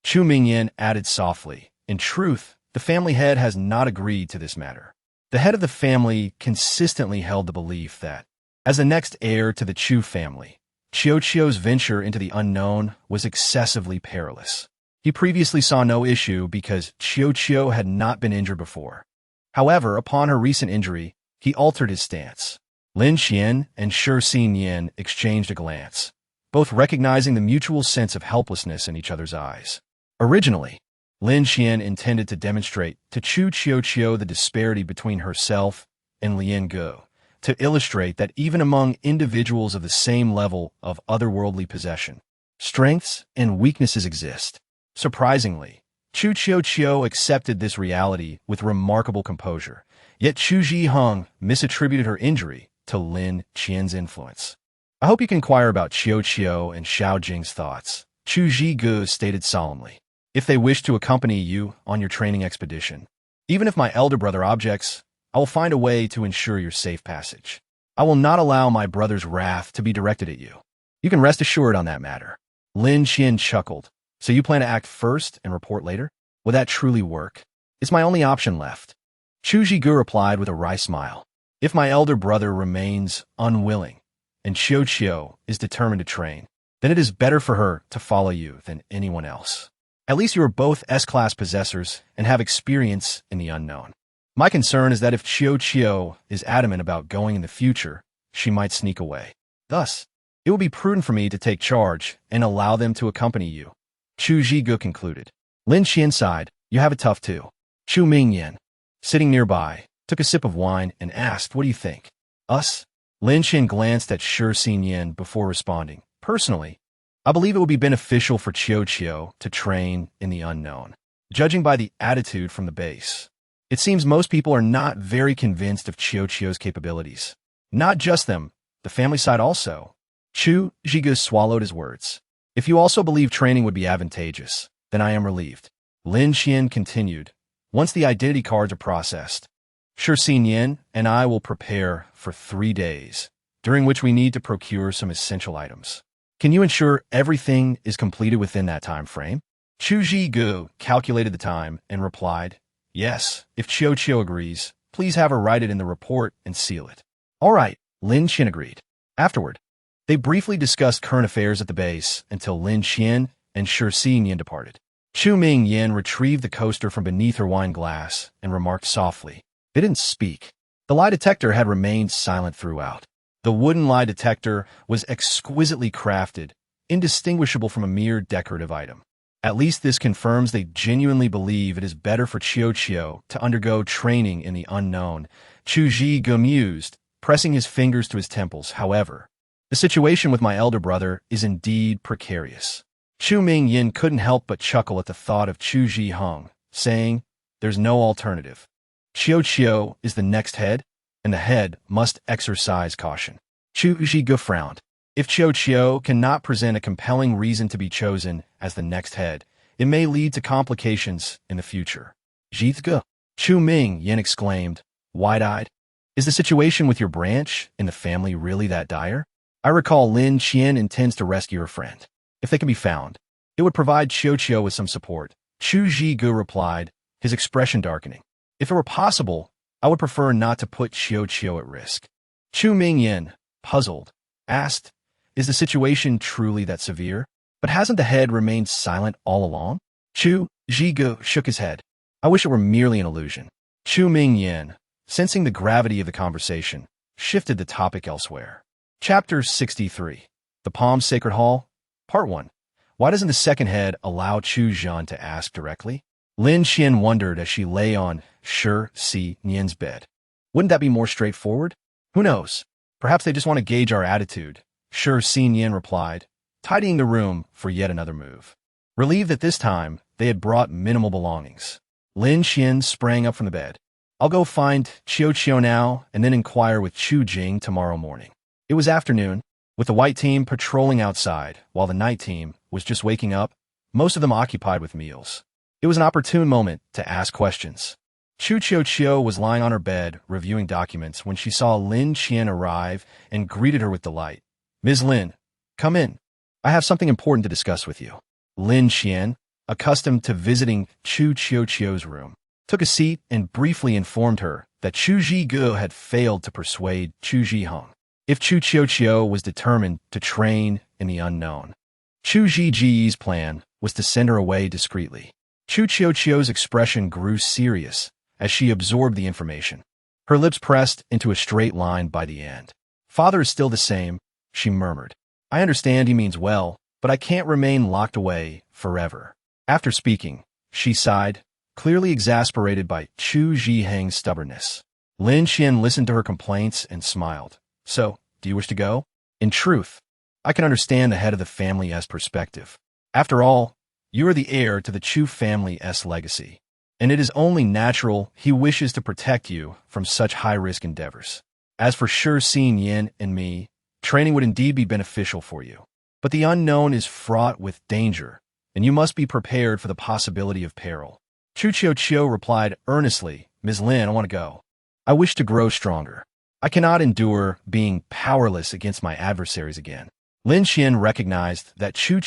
Chu Mingyan added softly, in truth, the family head has not agreed to this matter. The head of the family consistently held the belief that, as the next heir to the Chu family, Qiuqiu's venture into the unknown was excessively perilous. He previously saw no issue because Qiuqiu had not been injured before. However, upon her recent injury, he altered his stance. Lin Qian and Shi Xian exchanged a glance, both recognizing the mutual sense of helplessness in each other's eyes. Originally, Lin Qian intended to demonstrate to Chu Qiuqiu the disparity between herself and Lian Gu, to illustrate that even among individuals of the same level of otherworldly possession, strengths and weaknesses exist. Surprisingly, Chu Qiuqiu accepted this reality with remarkable composure, yet Chu Zhiheng misattributed her injury to Lin Qian's influence. I hope you can inquire about Qiuqiu and Xiao Jing's thoughts, Chu Zhigu stated solemnly, if they wish to accompany you on your training expedition. Even if my elder brother objects, I will find a way to ensure your safe passage. I will not allow my brother's wrath to be directed at you. You can rest assured on that matter. Lin Qian chuckled. So you plan to act first and report later? Will that truly work? It's my only option left. Chu Zhigu replied with a wry smile. If my elder brother remains unwilling, and Qiuqiu is determined to train, then it is better for her to follow you than anyone else. At least you are both S-class possessors and have experience in the unknown. My concern is that if Qiuqiu is adamant about going in the future, she might sneak away. Thus, it will be prudent for me to take charge and allow them to accompany you. Chu Zhigu concluded. Lin Qian sighed, you have it tough too. Chu Mingyan, sitting nearby, took a sip of wine and asked, what do you think? Us? Lin Qian glanced at Shi Xian before responding. Personally, I believe it would be beneficial for Qiuqiu to train in the unknown. Judging by the attitude from the base, it seems most people are not very convinced of Qiuqiu's capabilities. Not just them, the family side also. Chu Zhigu swallowed his words. If you also believe training would be advantageous, then I am relieved. Lin Qian continued. Once the identity cards are processed, Shi Xian and I will prepare for 3 days, during which we need to procure some essential items. Can you ensure everything is completed within that time frame? Chu Zhigu calculated the time and replied, "Yes, if Chiu agrees, please have her write it in the report and seal it." "All right," Lin Qian agreed. Afterward, they briefly discussed current affairs at the base until Lin Qian and Shi Yin departed. Chu Ming Yin retrieved the coaster from beneath her wine glass and remarked softly. They didn't speak. The lie detector had remained silent throughout. The wooden lie detector was exquisitely crafted, indistinguishable from a mere decorative item. At least this confirms they genuinely believe it is better for Chiu to undergo training in the unknown. Chu Ji mused, pressing his fingers to his temples. However, the situation with my elder brother is indeed precarious. Chu Ming Yin couldn't help but chuckle at the thought of Chu Ji Hung, saying, "There's no alternative. Chiu is the next head, and the head must exercise caution." Chu Ji frowned. If Chiu cannot present a compelling reason to be chosen as the next head, it may lead to complications in the future. "Zhizge," Chu Ming Yin exclaimed, wide-eyed. "Is the situation with your branch in the family really that dire? I recall Lin Qian intends to rescue her friend. If they can be found, it would provide Chiu with some support." Chu Zhigu replied, his expression darkening. "If it were possible, I would prefer not to put Chiu at risk." Chu Ming Yin, puzzled, asked, "Is the situation truly that severe? But hasn't the head remained silent all along?" Chu Zhigu shook his head. "I wish it were merely an illusion." Chu Ming Yin, sensing the gravity of the conversation, shifted the topic elsewhere. Chapter 63. The Palm Sacred Hall, Part 1. Why doesn't the second head allow Chu Zhan to ask directly? Lin Qian wondered as she lay on Shi Nian's bed. Wouldn't that be more straightforward? Who knows? Perhaps they just want to gauge our attitude. Shi Nian replied, tidying the room for yet another move. Relieved that this time they had brought minimal belongings, Lin Qian sprang up from the bed. "I'll go find Chiu now and then inquire with Chu Jing tomorrow morning." It was afternoon, with the white team patrolling outside, while the night team was just waking up, most of them occupied with meals. It was an opportune moment to ask questions. Chu was lying on her bed, reviewing documents, when she saw Lin Qian arrive and greeted her with delight. "Ms. Lin, come in. I have something important to discuss with you." Lin Qian, accustomed to visiting Chu's room, took a seat and briefly informed her that Chu Zhigu had failed to persuade Chu Zhiheng. If Chu was determined to train in the unknown, Chu Zhiji's plan was to send her away discreetly. Chu expression grew serious as she absorbed the information. Her lips pressed into a straight line by the end. "Father is still the same," she murmured. "I understand he means well, but I can't remain locked away forever." After speaking, she sighed, clearly exasperated by Chu Zhiheng's stubbornness. Lin Qian listened to her complaints and smiled. "So, do you wish to go?" "In truth, I can understand the head of the family's perspective. After all, you are the heir to the Chu family's legacy, and it is only natural he wishes to protect you from such high-risk endeavors. As for Shi Yin and me, training would indeed be beneficial for you. But the unknown is fraught with danger, and you must be prepared for the possibility of peril." Chu replied earnestly, "Ms. Lin, I want to go. I wish to grow stronger. I cannot endure being powerless against my adversaries again." Lin Qian recognized that Chu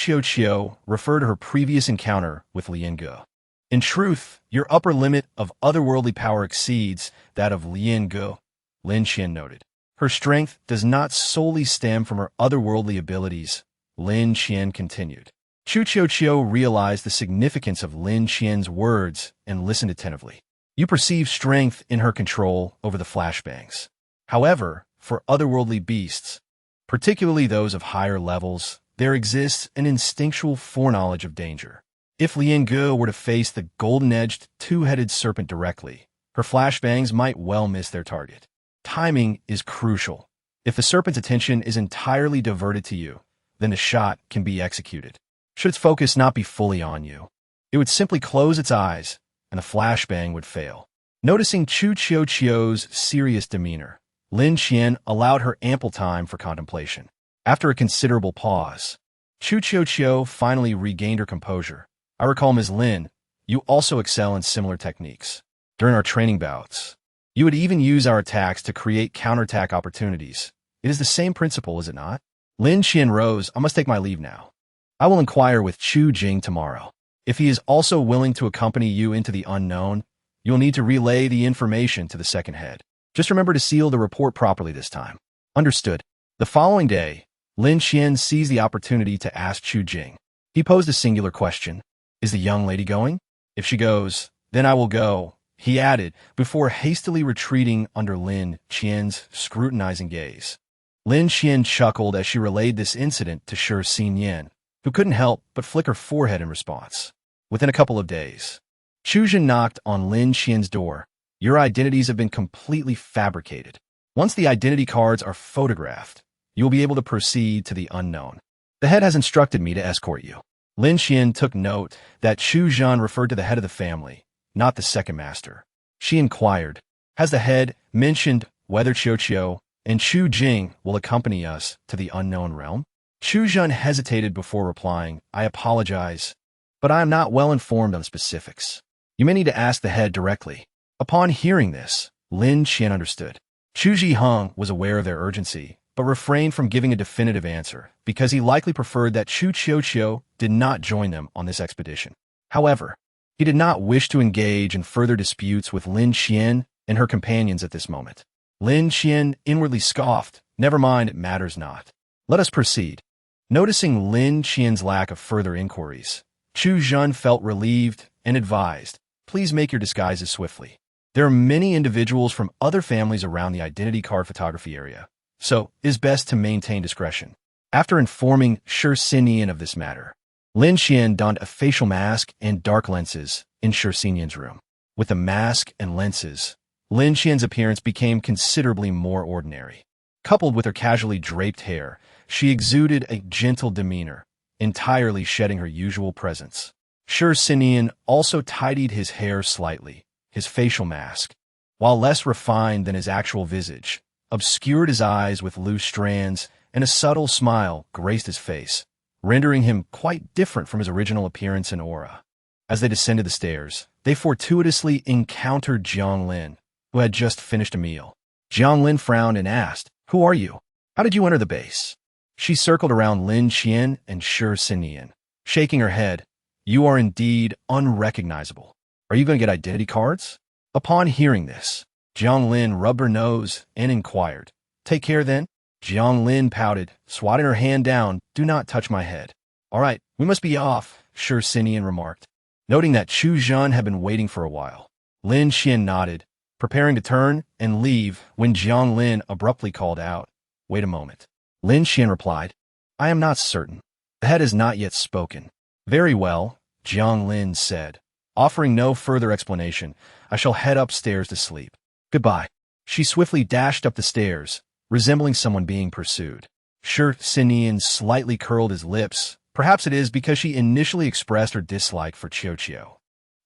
referred to her previous encounter with Lian Ge. "In truth, your upper limit of otherworldly power exceeds that of Lian Ge," Lin Qian noted. "Her strength does not solely stem from her otherworldly abilities," Lin Qian continued. Chu realized the significance of Lin Qian's words and listened attentively. "You perceive strength in her control over the flashbangs. However, for otherworldly beasts, particularly those of higher levels, there exists an instinctual foreknowledge of danger. If Lian Ge were to face the golden-edged, two-headed serpent directly, her flashbangs might well miss their target. Timing is crucial. If the serpent's attention is entirely diverted to you, then the shot can be executed. Should its focus not be fully on you, it would simply close its eyes, and the flashbang would fail." Noticing Chu's serious demeanor, Lin Qian allowed her ample time for contemplation. After a considerable pause, Chu finally regained her composure. "I recall, Ms. Lin, you also excel in similar techniques. During our training bouts, you would even use our attacks to create counterattack opportunities. It is the same principle, is it not?" Lin Qian rose. "I must take my leave now. I will inquire with Chu Jing tomorrow." If he is also willing to accompany you into the unknown, you'll need to relay the information to the second head. Just remember to seal the report properly this time. Understood. The following day, Lin Xian seized the opportunity to ask Chu Jing. He posed a singular question. Is the young lady going? If she goes, then I will go, he added, before hastily retreating under Lin Qian's scrutinizing gaze. Lin Xian chuckled as she relayed this incident to Shi Xinyan, who couldn't help but flick her forehead in response. Within a couple of days, Chu Jing knocked on Lin Xian's door. Your identities have been completely fabricated. Once the identity cards are photographed, you will be able to proceed to the unknown. The head has instructed me to escort you. Lin Xian took note that Chu Jing referred to the head of the family, not the second master. She inquired, has the head mentioned whether Qiu and Chu Jing will accompany us to the unknown realm? Chu Jing hesitated before replying, I apologize, but I am not well informed on specifics. You may need to ask the head directly. Upon hearing this, Lin Xian understood. Chu Zhiheng was aware of their urgency, but refrained from giving a definitive answer because he likely preferred that Chu Qiu did not join them on this expedition. However, he did not wish to engage in further disputes with Lin Xian and her companions at this moment. Lin Xian inwardly scoffed, never mind, it matters not. Let us proceed. Noticing Lin Xian's lack of further inquiries, Chu Jing felt relieved and advised, please make your disguises swiftly. There are many individuals from other families around the identity card photography area, so it is best to maintain discretion. After informing Shi Xinyan of this matter, Lin Xian donned a facial mask and dark lenses in Shi Xinyan's room. With the mask and lenses, Lin Xian's appearance became considerably more ordinary. Coupled with her casually draped hair, she exuded a gentle demeanor, entirely shedding her usual presence. Shi Xinyan also tidied his hair slightly. His facial mask, while less refined than his actual visage, obscured his eyes with loose strands, and a subtle smile graced his face, rendering him quite different from his original appearance and aura. As they descended the stairs, they fortuitously encountered Jiang Lin, who had just finished a meal. Jiang Lin frowned and asked, Who are you? How did you enter the base? She circled around Lin Xian and Shi Xinyan, shaking her head. You are indeed unrecognizable. Are you going to get identity cards? Upon hearing this, Jiang Lin rubbed her nose and inquired, Take care then? Jiang Lin pouted, swatting her hand down, Do not touch my head. All right, we must be off, Shi Xinyan remarked. Noting that Chu Jing had been waiting for a while, Lin Xian nodded, preparing to turn and leave when Jiang Lin abruptly called out, Wait a moment. Lin Xian replied, I am not certain. The head has not yet spoken. Very well, Jiang Lin said. Offering no further explanation, I shall head upstairs to sleep. Goodbye. She swiftly dashed up the stairs, resembling someone being pursued. Shi Xinyan slightly curled his lips. Perhaps it is because she initially expressed her dislike for Qiu.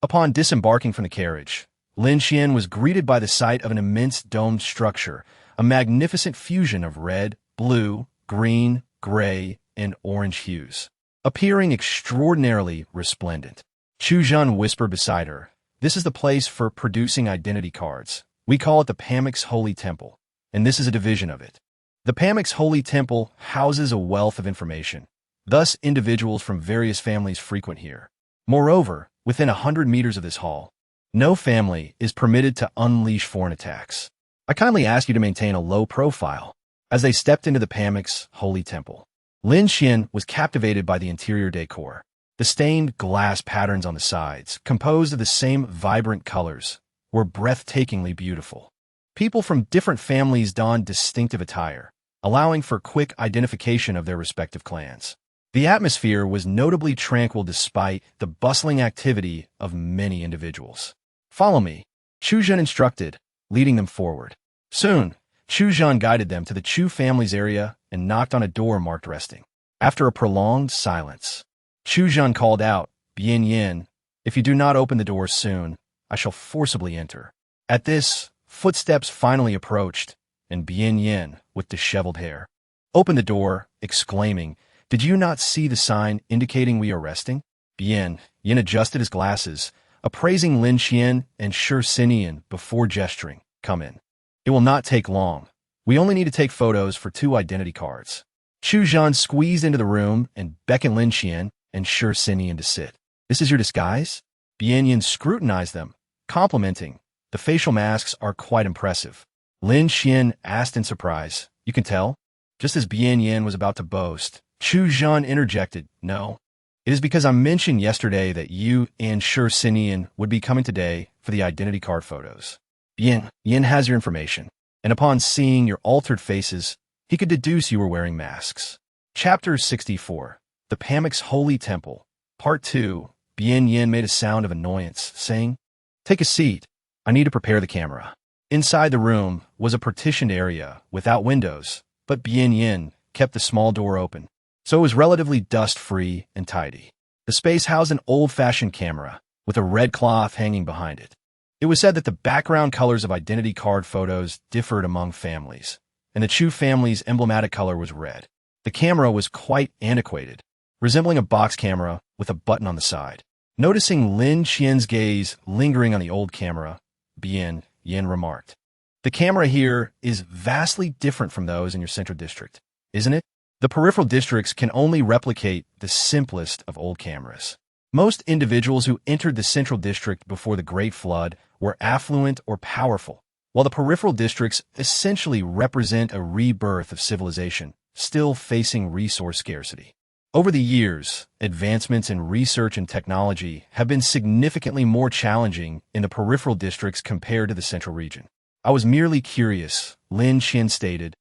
Upon disembarking from the carriage, Lin Xian was greeted by the sight of an immense domed structure, a magnificent fusion of red, blue, green, gray, and orange hues, appearing extraordinarily resplendent. Chu Jing whispered beside her, This is the place for producing identity cards. We call it the Pamix Holy Temple, and this is a division of it. The Pamix Holy Temple houses a wealth of information. Thus, individuals from various families frequent here. Moreover, within 100 meters of this hall, no family is permitted to unleash foreign attacks. I kindly ask you to maintain a low profile. As they stepped into the Pamix Holy Temple, Lin Xian was captivated by the interior decor. The stained glass patterns on the sides, composed of the same vibrant colors, were breathtakingly beautiful. People from different families donned distinctive attire, allowing for quick identification of their respective clans. The atmosphere was notably tranquil despite the bustling activity of many individuals. Follow me, Chu Jing instructed, leading them forward. Soon, Chu Jing guided them to the Chu family's area and knocked on a door marked resting. After a prolonged silence, Chu Jing called out, Bian Yin, if you do not open the door soon, I shall forcibly enter. At this, footsteps finally approached, and Bian Yin, with disheveled hair, opened the door, exclaiming, Did you not see the sign indicating we are resting? Bian Yin adjusted his glasses, appraising Lin Xian and Shi Xinyan before gesturing, Come in. It will not take long. We only need to take photos for 2 identity cards. Chu Jing squeezed into the room and beckoned Lin Xian and Shi Xinyan to sit. This is your disguise? Bien Yin scrutinized them, complimenting. The facial masks are quite impressive. Lin Xian asked in surprise. You can tell? Just as Bien Yin was about to boast, Chu Zhan interjected. No. It is because I mentioned yesterday that you and Shi Xinian would be coming today for the identity card photos. Bien Yin has your information, and upon seeing your altered faces, he could deduce you were wearing masks. Chapter 64. The Pamuk's Holy Temple. Part 2. Bien Yin made a sound of annoyance, saying, Take a seat. I need to prepare the camera. Inside the room was a partitioned area without windows, but Bien Yin kept the small door open, so it was relatively dust-free and tidy. The space housed an old-fashioned camera with a red cloth hanging behind it. It was said that the background colors of identity card photos differed among families, and the Chu family's emblematic color was red. The camera was quite antiquated, resembling a box camera with a button on the side. Noticing Lin Qian's gaze lingering on the old camera, Bien Yin remarked, The camera here is vastly different from those in your central district, isn't it? The peripheral districts can only replicate the simplest of old cameras. Most individuals who entered the central district before the Great Flood were affluent or powerful, while the peripheral districts essentially represent a rebirth of civilization, still facing resource scarcity. Over the years, advancements in research and technology have been significantly more challenging in the peripheral districts compared to the central region. I was merely curious, Lin Qian stated.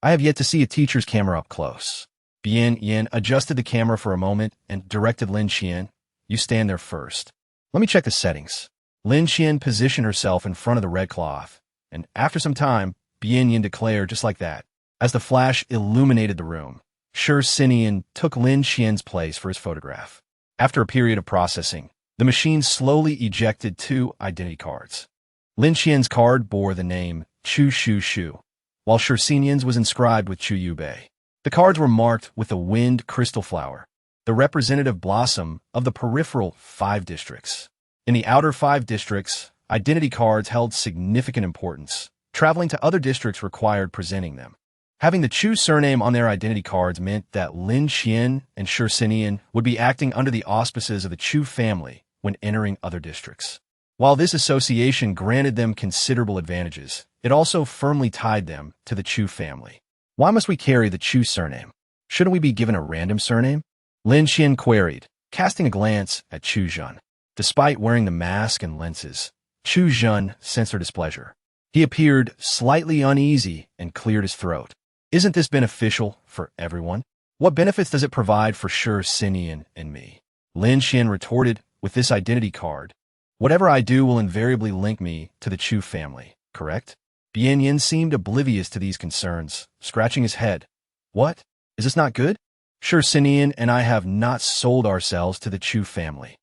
I have yet to see a teacher's camera up close. Bien Yin adjusted the camera for a moment and directed Lin Qian. You stand there first. Let me check the settings. Lin Qian positioned herself in front of the red cloth, and after some time, Bien Yin declared just like that. As the flash illuminated the room, Shi Xinian took Lin Qian's place for his photograph. After a period of processing, the machine slowly ejected 2 identity cards. Lin Qian's card bore the name Chu Shu Shu, while Shi Xinian's was inscribed with Chu Yu Bei. The cards were marked with a wind crystal flower, the representative blossom of the peripheral 5 districts. In the outer 5 districts, identity cards held significant importance. Traveling to other districts required presenting them. Having the Chu surname on their identity cards meant that Lin Qian and Shi Xinian would be acting under the auspices of the Chu family when entering other districts. While this association granted them considerable advantages, it also firmly tied them to the Chu family. Why must we carry the Chu surname? Shouldn't we be given a random surname? Lin Qian queried, casting a glance at Chu Zhan. Despite wearing the mask and lenses, Chu Zhan sensed her displeasure. He appeared slightly uneasy and cleared his throat. Isn't this beneficial for everyone? What benefits does it provide for Shi Xinian and me? Lin Qian retorted, with this identity card, whatever I do will invariably link me to the Chu family, correct? Bien Yin seemed oblivious to these concerns, scratching his head. What? Is this not good? Shi Xinian and I have not sold ourselves to the Chu family.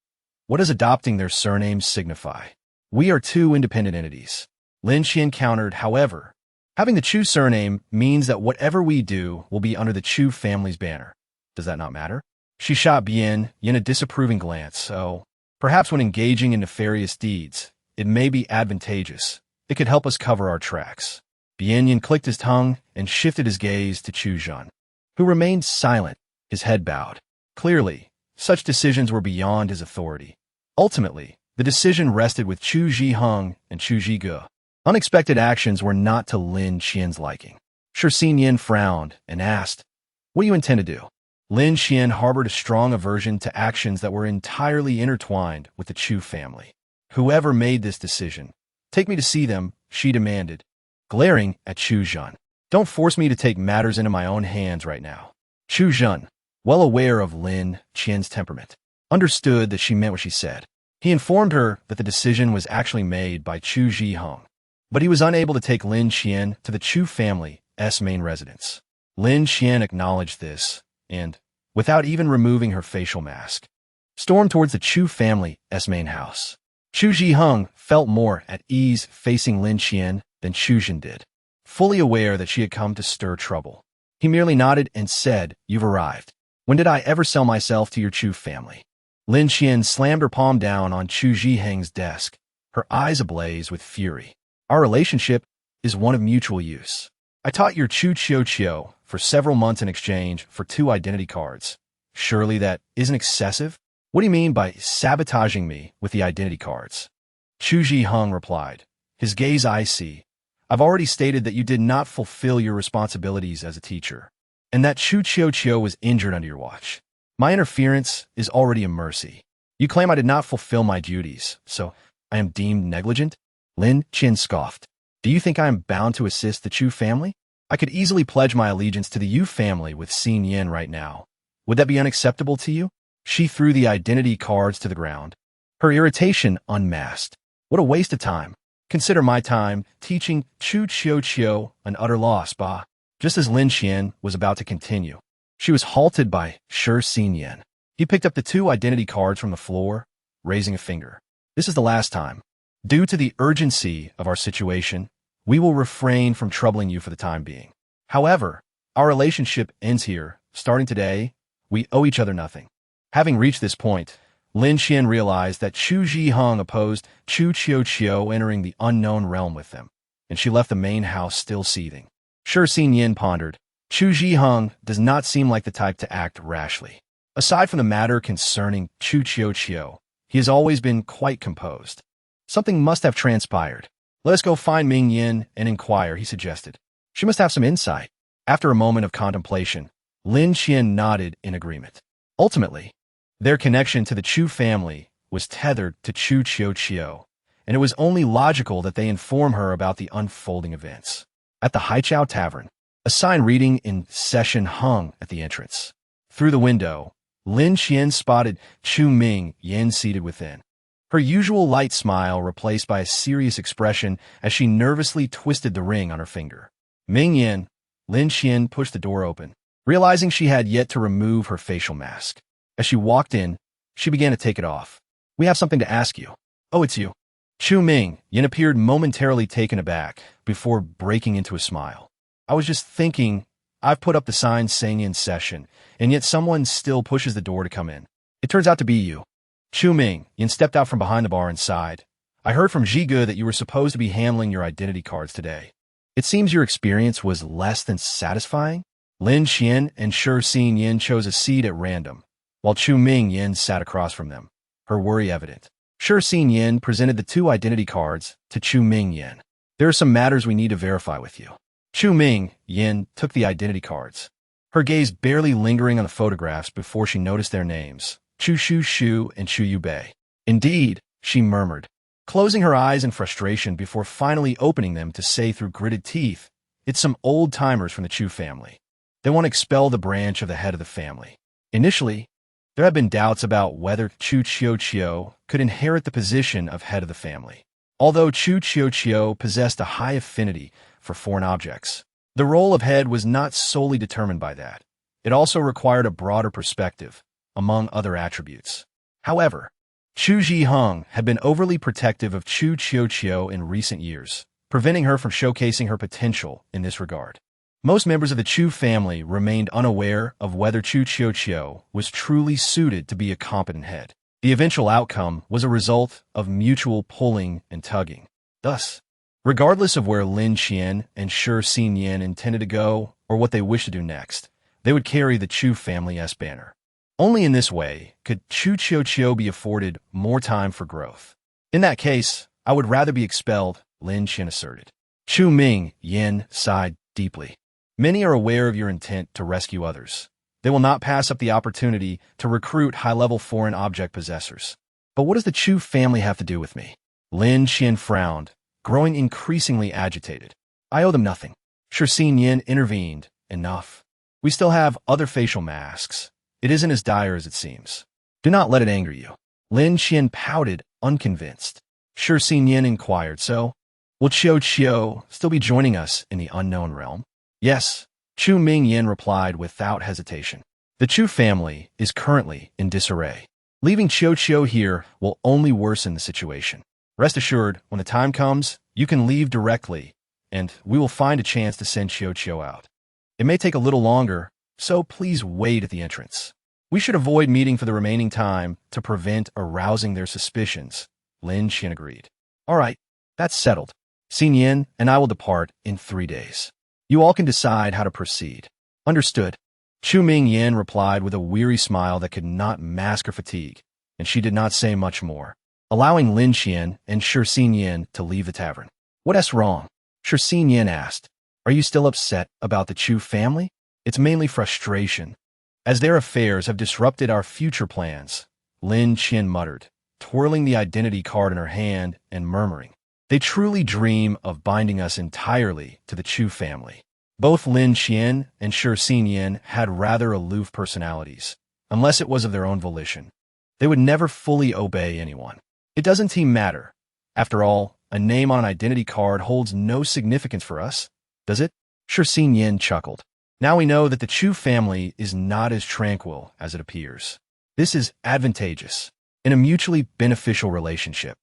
What does adopting their surnames signify? We are 2 independent entities. Lin Qian countered, however, having the Chu surname means that whatever we do will be under the Chu family's banner. Does that not matter? She shot Bien Yin a disapproving glance. Oh, perhaps when engaging in nefarious deeds, it may be advantageous. It could help us cover our tracks. Bien Yin clicked his tongue and shifted his gaze to Chu Zhan, who remained silent, his head bowed. Clearly, such decisions were beyond his authority. Ultimately, the decision rested with Chu Zhiheng and Chu Zhige. Unexpected actions were not to Lin Qian's liking. Shi Xinian frowned and asked, What do you intend to do? Lin Qian harbored a strong aversion to actions that were entirely intertwined with the Chu family. Whoever made this decision, take me to see them, she demanded, glaring at Chu Zhan. Don't force me to take matters into my own hands right now. Chu Zhan, well aware of Lin Qian's temperament, understood that she meant what she said. He informed her that the decision was actually made by Chu Zhiheng, but he was unable to take Lin Qian to the Chu family's main residence. Lin Qian acknowledged this, and, without even removing her facial mask, stormed towards the Chu family's main house. Chu Zhiheng felt more at ease facing Lin Qian than Chu Zhan did. Fully aware that she had come to stir trouble, he merely nodded and said, You've arrived. When did I ever sell myself to your Chu family? Lin Qian slammed her palm down on Chu Zhiheng's desk, her eyes ablaze with fury. Our relationship is one of mutual use. I taught your Chu Qiu for several months in exchange for 2 identity cards. Surely that isn't excessive? What do you mean by sabotaging me with the identity cards? Chu Ji-hung replied, his gaze icy. I've already stated that you did not fulfill your responsibilities as a teacher, and that Chu Chio was injured under your watch. My interference is already a mercy. You claim I did not fulfill my duties, so I am deemed negligent? Lin Qian scoffed. Do you think I am bound to assist the Chu family? I could easily pledge my allegiance to the Yu family with Xin Yin right now. Would that be unacceptable to you? She threw the identity cards to the ground. Her irritation unmasked. What a waste of time. Consider my time teaching Chu Chio an utter loss, bah. Just as Lin Qian was about to continue, she was halted by Shi Xinyan. He picked up the 2 identity cards from the floor, raising a finger. This is the last time. Due to the urgency of our situation, we will refrain from troubling you for the time being. However, our relationship ends here. Starting today, we owe each other nothing. Having reached this point, Lin Qian realized that Chu Ji-hung opposed Chu Chio entering the unknown realm with them, and she left the main house still seething. Shi Xinyan pondered. Chu Ji-hung does not seem like the type to act rashly. Aside from the matter concerning Chu Chio, he has always been quite composed. Something must have transpired. Let us go find Ming Yin and inquire, he suggested. She must have some insight. After a moment of contemplation, Lin Qian nodded in agreement. Ultimately, their connection to the Chu family was tethered to Chu Chio, and it was only logical that they inform her about the unfolding events. At the Haichao Tavern, a sign reading "In Session" hung at the entrance. Through the window, Lin Qian spotted Chu Ming Yin seated within. Her usual light smile replaced by a serious expression as she nervously twisted the ring on her finger. Ming Yin, Lin Qian pushed the door open, realizing she had yet to remove her facial mask. As she walked in, she began to take it off. We have something to ask you. Oh, it's you. Chu Ming Yin appeared momentarily taken aback before breaking into a smile. I was just thinking, I've put up the sign saying "In Session," and yet someone still pushes the door to come in. It turns out to be you. Chu Ming Yin stepped out from behind the bar and sighed. I heard from Zhige that you were supposed to be handling your identity cards today. It seems your experience was less than satisfying. Lin Qian and Shi Xinyan chose a seat at random, while Chu Ming Yin sat across from them, her worry evident. Shi Xinyan presented the 2 identity cards to Chu Ming Yin. There are some matters we need to verify with you. Chu Ming Yin took the identity cards, her gaze barely lingering on the photographs before she noticed their names, Chu Shu and Chu Yubei. Indeed, she murmured, closing her eyes in frustration before finally opening them to say through gritted teeth, it's some old-timers from the Chu family. They want to expel the branch of the head of the family. Initially, there have been doubts about whether Chu Chio could inherit the position of head of the family. Although Chu Chio possessed a high affinity for foreign objects, the role of head was not solely determined by that. It also required a broader perspective, among other attributes. However, Chu Ji-hung had been overly protective of Chu Chio in recent years, preventing her from showcasing her potential in this regard. Most members of the Chu family remained unaware of whether Chu Chio was truly suited to be a competent head. The eventual outcome was a result of mutual pulling and tugging. Thus, regardless of where Lin Qian and Shi Xinyan intended to go or what they wished to do next, they would carry the Chu family's banner. Only in this way could Chu Chio be afforded more time for growth. In that case, I would rather be expelled, Lin Qian asserted. Chu Ming Yin sighed deeply. Many are aware of your intent to rescue others. They will not pass up the opportunity to recruit high-level foreign object possessors. But what does the Chu family have to do with me? Lin Qian frowned, growing increasingly agitated. I owe them nothing. Shi Xinyan intervened. Enough. We still have other facial masks. It isn't as dire as it seems. Do not let it anger you. Lin Qian pouted, unconvinced. Shi Xinyan inquired, so, will Chio still be joining us in the unknown realm? Yes, Chu Ming Yin replied without hesitation. The Chu family is currently in disarray. Leaving Chio here will only worsen the situation. Rest assured, when the time comes, you can leave directly, and we will find a chance to send Chio out. It may take a little longer, so please wait at the entrance. We should avoid meeting for the remaining time to prevent arousing their suspicions, Lin Qian agreed. All right, that's settled. Xinyan and I will depart in 3 days. You all can decide how to proceed. Understood. Chu Ming Yin replied with a weary smile that could not mask her fatigue. and she did not say much more, allowing Lin Qian and Shi Yin to leave the tavern. "What's wrong?" Shi Yin asked. "Are you still upset about the Chu family?" "It's mainly frustration, as their affairs have disrupted our future plans," Lin Qian muttered, twirling the identity card in her hand and murmuring. "They truly dream of binding us entirely to the Chu family." Both Lin Qian and Shi Yin had rather aloof personalities, unless it was of their own volition. They would never fully obey anyone. "It doesn't seem matter. After all, a name on an identity card holds no significance for us, does it?" Shi Yin chuckled. "Now we know that the Chu family is not as tranquil as it appears. This is advantageous, in a mutually beneficial relationship.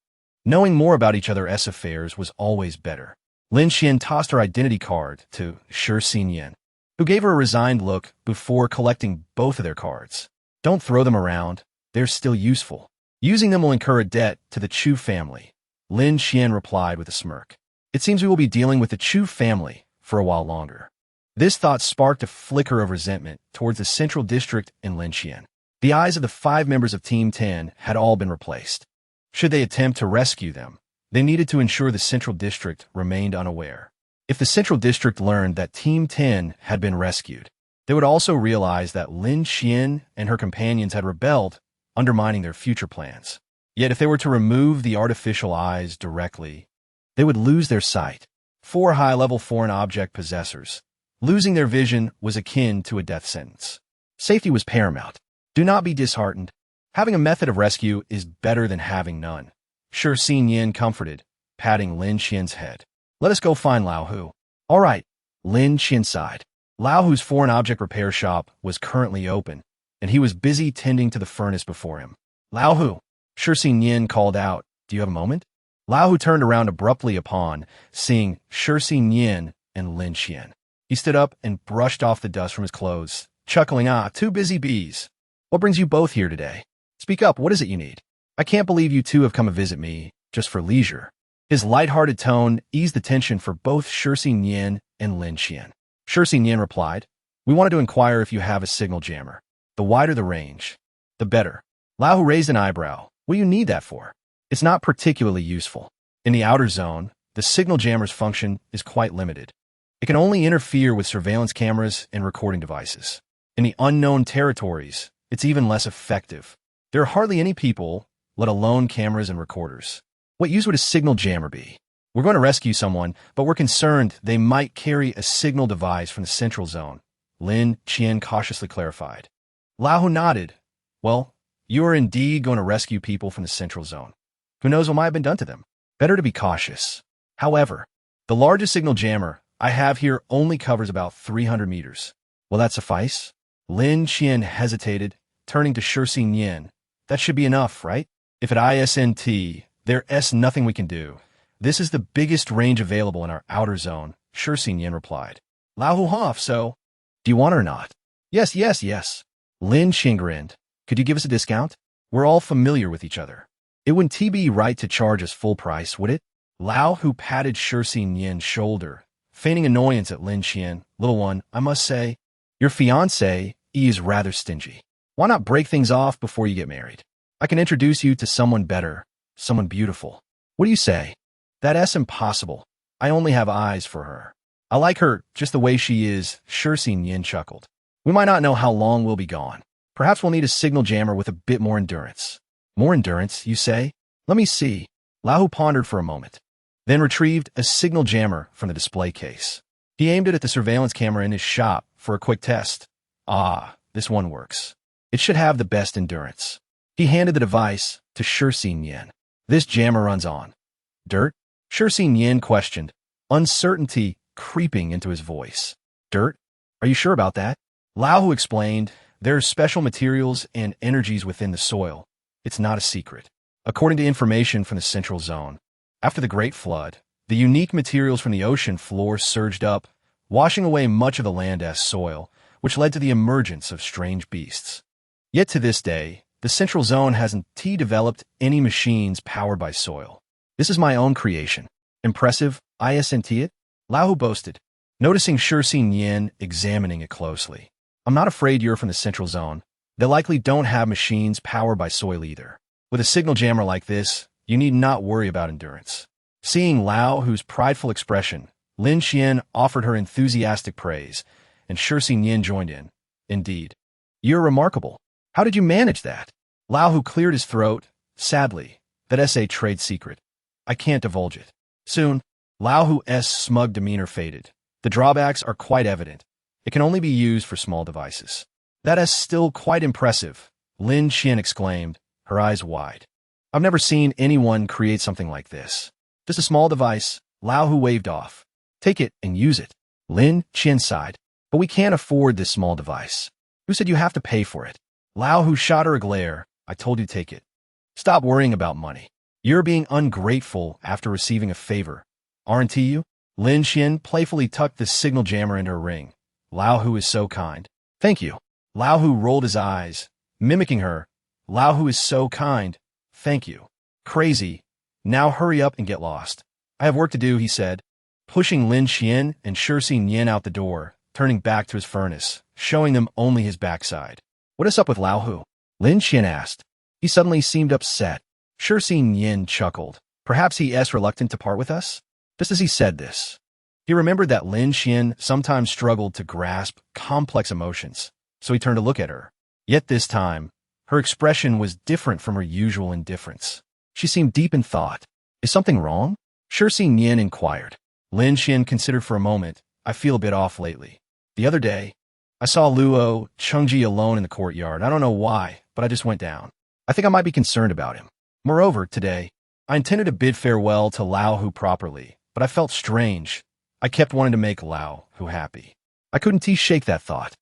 Knowing more about each other's affairs was always better." Lin Qian tossed her identity card to Shi Yin, who gave her a resigned look before collecting both of their cards. "Don't throw them around. They're still useful. Using them will incur a debt to the Chu family," Lin Qian replied with a smirk. "It seems we will be dealing with the Chu family for a while longer." This thought sparked a flicker of resentment towards the Central District and Lin Qian. The eyes of the 5 members of Team 10 had all been replaced. Should they attempt to rescue them, they needed to ensure the Central District remained unaware. If the Central District learned that Team 10 had been rescued, they would also realize that Lin Qian and her companions had rebelled, undermining their future plans. Yet if they were to remove the artificial eyes directly, they would lose their sight. 4 high-level foreign object possessors. Losing their vision was akin to a death sentence. Safety was paramount. Do not be disheartened. Having a method of rescue is better than having none, Shi Yin comforted, patting Lin Qian's head. "Let us go find Lao Hu." "All right," Lin Qian sighed. Lao Hu's foreign object repair shop was currently open, and he was busy tending to the furnace before him. "Lao Hu," Shi Yin called out, "do you have a moment?" Lao Hu turned around abruptly upon seeing Shi Yin and Lin Qian. He stood up and brushed off the dust from his clothes, chuckling, "Two busy bees. What brings you both here today? Speak up, what is it you need? I can't believe you two have come to visit me, just for leisure." His light-hearted tone eased the tension for both Shi Yin and Lin Qian. Shi Yin replied, "We wanted to inquire if you have a signal jammer. The wider the range, the better." Lao Hu raised an eyebrow. "What do you need that for?" "It's not particularly useful. In the outer zone, the signal jammer's function is quite limited. It can only interfere with surveillance cameras and recording devices. In the unknown territories, it's even less effective. There are hardly any people, let alone cameras and recorders. What use would a signal jammer be? We're going to rescue someone, but we're concerned they might carry a signal device from the central zone," Lin Qian cautiously clarified. Lao Hu nodded. "Well, you are indeed going to rescue people from the central zone. Who knows what might have been done to them? Better to be cautious. However, the largest signal jammer I have here only covers about 300 meters. Will that suffice?" Lin Qian hesitated, turning to Shi Yin. "That should be enough, right? If at ISNT, there's nothing we can do. This is the biggest range available in our outer zone," Shi Yin replied. "Lao Hu Hoff, so do you want it or not?" Yes. Lin Qian grinned. "Could you give us a discount? We're all familiar with each other. It wouldn't be right to charge us full price, would it?" Lao Hu patted Shi Yin's shoulder, feigning annoyance at Lin Qian. "Little one, I must say, your fiancé is rather stingy. Why not break things off before you get married? I can introduce you to someone better, someone beautiful. What do you say?" "That's impossible. I only have eyes for her. I like her just the way she is," Shi Yin chuckled. "We might not know how long we'll be gone. Perhaps we'll need a signal jammer with a bit more endurance." "More endurance, you say? Let me see." Lao Hu pondered for a moment, then retrieved a signal jammer from the display case. He aimed it at the surveillance camera in his shop for a quick test. This one works. It should have the best endurance." He handed the device to Shi Yin. "This jammer runs on dirt?" Shi Yin questioned, uncertainty creeping into his voice. "Dirt? Are you sure about that?" Lao Hu explained, "There are special materials and energies within the soil. It's not a secret. According to information from the Central Zone, after the Great Flood, the unique materials from the ocean floor surged up, washing away much of the land's soil, which led to the emergence of strange beasts. Yet to this day, the Central Zone hasn't developed any machines powered by soil. This is my own creation. Impressive, isn't it?" Lao Hu boasted, noticing Shi Yin examining it closely. "I'm not afraid you're from the Central Zone. They likely don't have machines powered by soil either." With a signal jammer like this, you need not worry about endurance. Seeing Lao Hu's prideful expression, Lin Qian offered her enthusiastic praise, and Shixin Yin joined in. Indeed. You're remarkable. How did you manage that? Lao Hu cleared his throat. Sadly, that's a trade secret. I can't divulge it. Soon, Lao Hu's smug demeanor faded. The drawbacks are quite evident. It can only be used for small devices. That is still quite impressive, Lin Qian exclaimed, her eyes wide. I've never seen anyone create something like this. Just a small device, Lao Hu waved off. Take it and use it. Lin Qian sighed. But we can't afford this small device. Who said you have to pay for it? Lao Hu shot her a glare. I told you to take it. Stop worrying about money. You're being ungrateful after receiving a favor. Aren't you? Lin Qian playfully tucked the signal jammer into her ring. Lao Hu is so kind. Thank you. Lao Hu rolled his eyes, mimicking her. Lao Hu is so kind. Thank you. Crazy. Now hurry up and get lost. I have work to do, he said, pushing Lin Qian and Shixin Yin out the door, turning back to his furnace, showing them only his backside. What is up with Lao Hu? Lin Qian asked. He suddenly seemed upset. Shixin Yin chuckled. Perhaps he is reluctant to part with us? Just as he said this, he remembered that Lin Qian sometimes struggled to grasp complex emotions, so he turned to look at her. Yet this time, her expression was different from her usual indifference. She seemed deep in thought. Is something wrong? Shixin Yin inquired. Lin Qian considered for a moment. I feel a bit off lately. The other day, I saw Luo Chengji alone in the courtyard. I don't know why, but I just went down. I think I might be concerned about him. Moreover, today, I intended to bid farewell to Lao Hu properly, but I felt strange. I kept wanting to make Lao Hu happy. I couldn't shake that thought.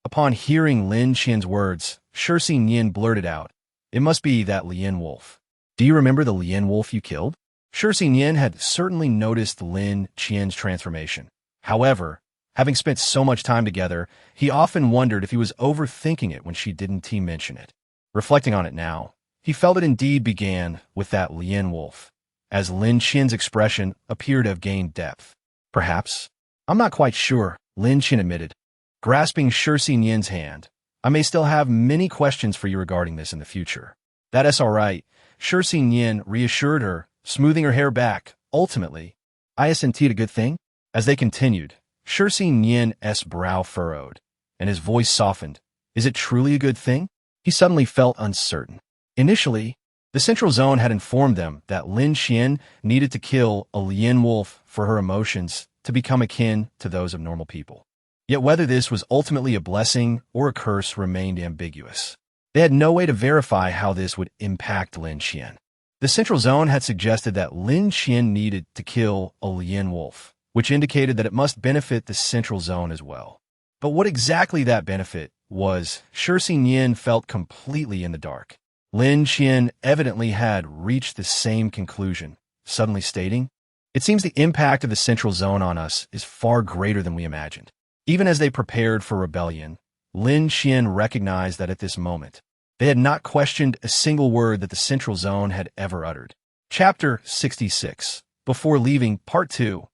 Upon hearing Lin Qian's words, Shixin Yin blurted out, it must be that Lien wolf. Do you remember the Lien wolf you killed? Shixin Yin had certainly noticed Lin Qian's transformation. However, having spent so much time together, he often wondered if he was overthinking it when she didn't mention it. Reflecting on it now, he felt it indeed began with that Lien wolf, as Lin Qian's expression appeared to have gained depth. Perhaps. I'm not quite sure, Lin Qian admitted. Grasping Shixin Yin's hand, I may still have many questions for you regarding this in the future. That is all right, Shixin Yin reassured her, smoothing her hair back. Ultimately, isn't it a good thing? As they continued, Shixin Yin's brow furrowed, and his voice softened. Is it truly a good thing? He suddenly felt uncertain. Initially, the Central Zone had informed them that Lin Qian needed to kill a Lien wolf for her emotions to become akin to those of normal people. Yet whether this was ultimately a blessing or a curse remained ambiguous. They had no way to verify how this would impact Lin Qian. The Central Zone had suggested that Lin Qian needed to kill a Lien wolf, which indicated that it must benefit the Central Zone as well. But what exactly that benefit was, Shixin Yin felt completely in the dark. Lin Qian evidently had reached the same conclusion, suddenly stating, it seems the impact of the Central Zone on us is far greater than we imagined. Even as they prepared for rebellion, Lin Qian recognized that at this moment, they had not questioned a single word that the Central Zone had ever uttered. Chapter 66. Before leaving, Part 2.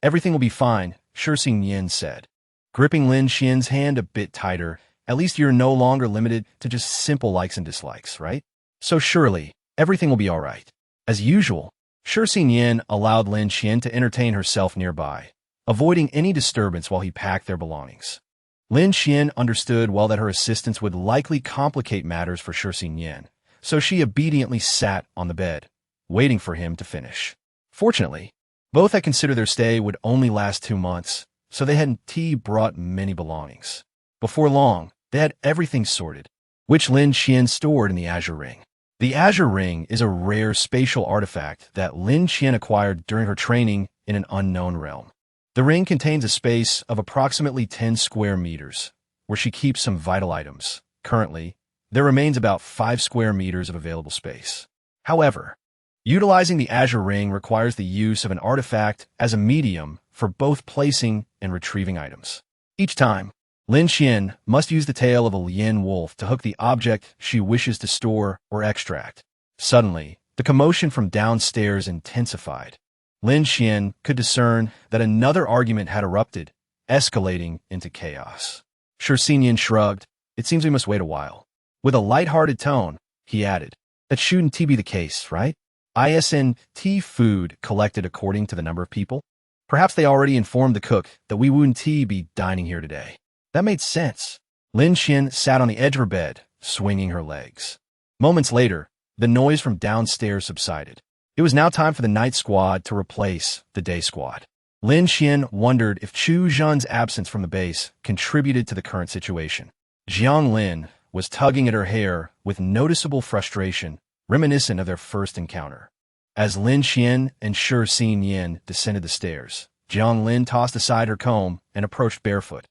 Everything will be fine, Shixin Yin said. Gripping Lin Qian's hand a bit tighter, at least you're no longer limited to just simple likes and dislikes, right? So surely, everything will be all right. As usual, Shixin Yin allowed Lin Qian to entertain herself nearby, avoiding any disturbance while he packed their belongings. Lin Qian understood well that her assistance would likely complicate matters for Shixin Yin, so she obediently sat on the bed, waiting for him to finish. Fortunately, both had considered their stay would only last 2 months, so they hadn't brought many belongings. Before long, they had everything sorted, which Lin Qian stored in the Azure Ring. The Azure Ring is a rare spatial artifact that Lin Qian acquired during her training in an unknown realm. The ring contains a space of approximately 10 square meters, where she keeps some vital items. Currently, there remains about 5 square meters of available space. However, utilizing the Azure Ring requires the use of an artifact as a medium for both placing and retrieving items. Each time, Lin Qian must use the tail of a Lien wolf to hook the object she wishes to store or extract. Suddenly, the commotion from downstairs intensified. Lin Qian could discern that another argument had erupted, escalating into chaos. Shixin Yin shrugged. It seems we must wait a while. With a light-hearted tone, he added, That shouldn't be the case, right? Isn't food collected according to the number of people? Perhaps they already informed the cook that we wouldn't be dining here today. That made sense. Lin Xian sat on the edge of her bed, swinging her legs. Moments later, the noise from downstairs subsided. It was now time for the night squad to replace the day squad. Lin Xian wondered if Chu Zhan's absence from the base contributed to the current situation. Jiang Lin was tugging at her hair with noticeable frustration, reminiscent of their first encounter. As Lin Xian and Shi Xin descended the stairs, Jiang Lin tossed aside her comb and approached barefoot.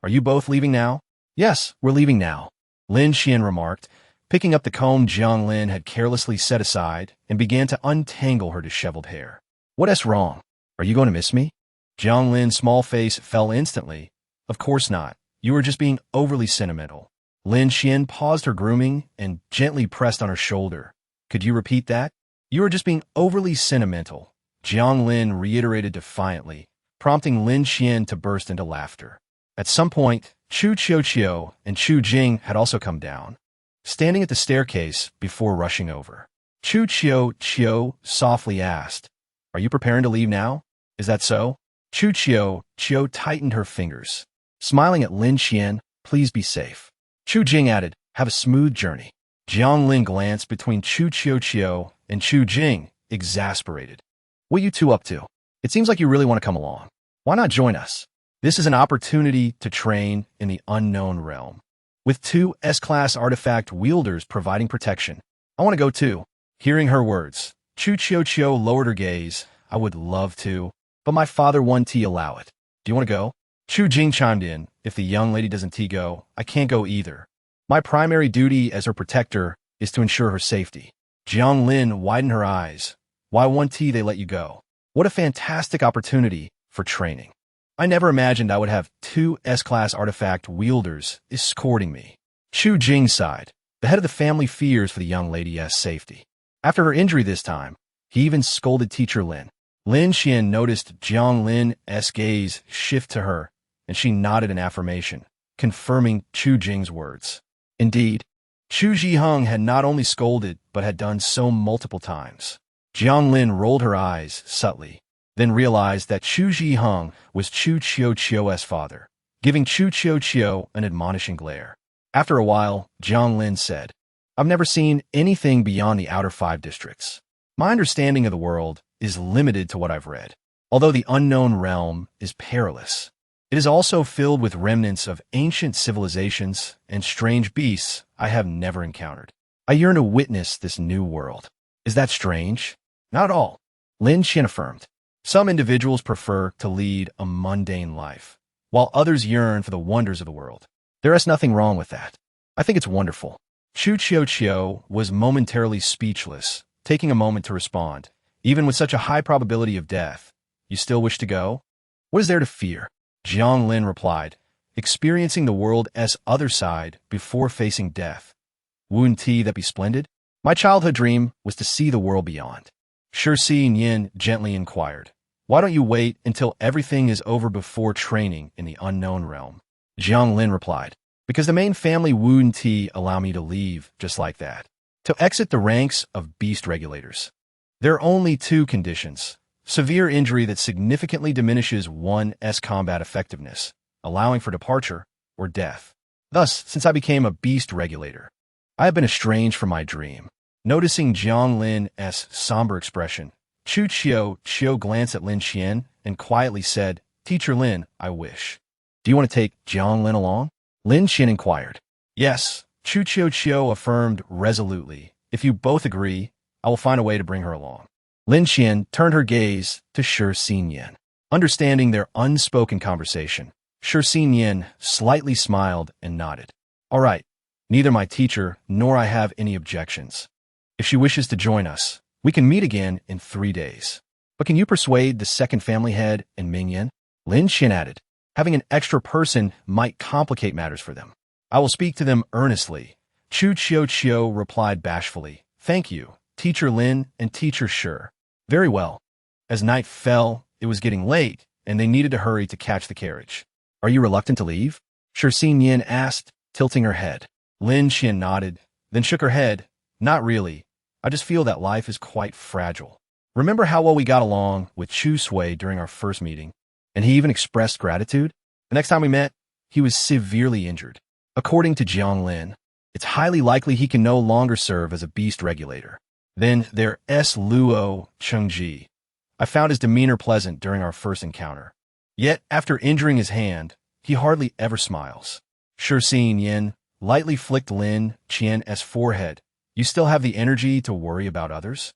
"Are you both leaving now?" "Yes, we're leaving now," Lin Xian remarked, picking up the comb Jiang Lin had carelessly set aside and began to untangle her disheveled hair. "What's wrong? Are you going to miss me?" Jiang Lin's small face fell instantly. "Of course not. You were just being overly sentimental." Lin Xian paused her grooming and gently pressed on her shoulder. "Could you repeat that?" "You were just being overly sentimental," Jiang Lin reiterated defiantly, prompting Lin Xian to burst into laughter. At some point, Chu Qiuqiu and Chu Jing had also come down, standing at the staircase before rushing over. Chu Qiuqiu softly asked, "Are you preparing to leave now? Is that so?" Chu Qiuqiu tightened her fingers. Smiling at Lin Xian, "Please be safe." Chu Jing added, "Have a smooth journey." Jiang Lin glanced between Chu Qiuqiu and Chu Jing, exasperated. "What are you two up to? It seems like you really want to come along. Why not join us? This is an opportunity to train in the unknown realm, with two S-class artifact wielders providing protection. I want to go too." Hearing her words, Chu Qiuqiu lowered her gaze. "I would love to, but my father won't allow it. Do you want to go?" Chu Jing chimed in, "If the young lady doesn't go, I can't go either. My primary duty as her protector is to ensure her safety." Jiang Lin widened her eyes. "Why won't they let you go? What a fantastic opportunity for training. I never imagined I would have two S-class artifact wielders escorting me." Chu Jing sighed. The head of the family fears for the young lady's safety. After her injury this time, he even scolded Teacher Lin. Lin Xian noticed Jiang Lin's gaze shift to her, and she nodded in affirmation, confirming Chu Jing's words. Indeed, Chu Zhiheng had not only scolded, but had done so multiple times. Jiang Lin rolled her eyes subtly, then realized that Chu Zhiheng was Chu Qiuqiu's father, giving Chu Qiuqiu an admonishing glare. After a while, Jiang Lin said, "I've never seen anything beyond the outer 5 districts. My understanding of the world is limited to what I've read. Although the unknown realm is perilous, it is also filled with remnants of ancient civilizations and strange beasts I have never encountered. I yearn to witness this new world." "Is that strange?" "Not at all," Lin Xian affirmed. "Some individuals prefer to lead a mundane life, while others yearn for the wonders of the world. There is nothing wrong with that. I think it's wonderful." Chu Qiuqiu was momentarily speechless, taking a moment to respond. "Even with such a high probability of death, you still wish to go? What is there to fear?" Jiang Lin replied, "Experiencing the world's other side before facing death. Wouldn't that be splendid? My childhood dream was to see the world beyond." Shi Xin gently inquired, "Why don't you wait until everything is over before training in the unknown realm?" Jiang Lin replied, "Because the main family wouldn't allow me to leave just like that, to exit the ranks of beast regulators. There are only 2 conditions: severe injury that significantly diminishes one's combat effectiveness, allowing for departure, or death. Thus, since I became a beast regulator, I have been estranged from my dream." Noticing Jiang Lin's somber expression, Chu Qiuqiu glanced at Lin Xian and quietly said, "Teacher Lin, I wish." "Do you want to take Jiang Lin along?" Lin Xian inquired. "Yes," Chu Qiuqiu affirmed resolutely. "If you both agree, I will find a way to bring her along." Lin Xian turned her gaze to Shi Xin. Understanding their unspoken conversation, Shi Xin slightly smiled and nodded. "All right, neither my teacher nor I have any objections. If she wishes to join us, we can meet again in 3 days. But can you persuade the second family head and Mingyan?" Lin Xian added, "Having an extra person might complicate matters for them." "I will speak to them earnestly," Chu Qiuqiu replied bashfully. "Thank you, Teacher Lin and Teacher Shi." "Very well." As night fell, it was getting late, and they needed to hurry to catch the carriage. "Are you reluctant to leave?" Shi Xin asked, tilting her head. Lin Xian nodded, then shook her head. "Not really. I just feel that life is quite fragile. Remember how well we got along with Chu Sui during our first meeting? And he even expressed gratitude? The next time we met, he was severely injured. According to Jiang Lin, it's highly likely he can no longer serve as a beast regulator. Then there's Luo Chengji. I found his demeanor pleasant during our first encounter. Yet, after injuring his hand, he hardly ever smiles. Shi Yin lightly flicked Lin Qian's forehead. You still have the energy to worry about others?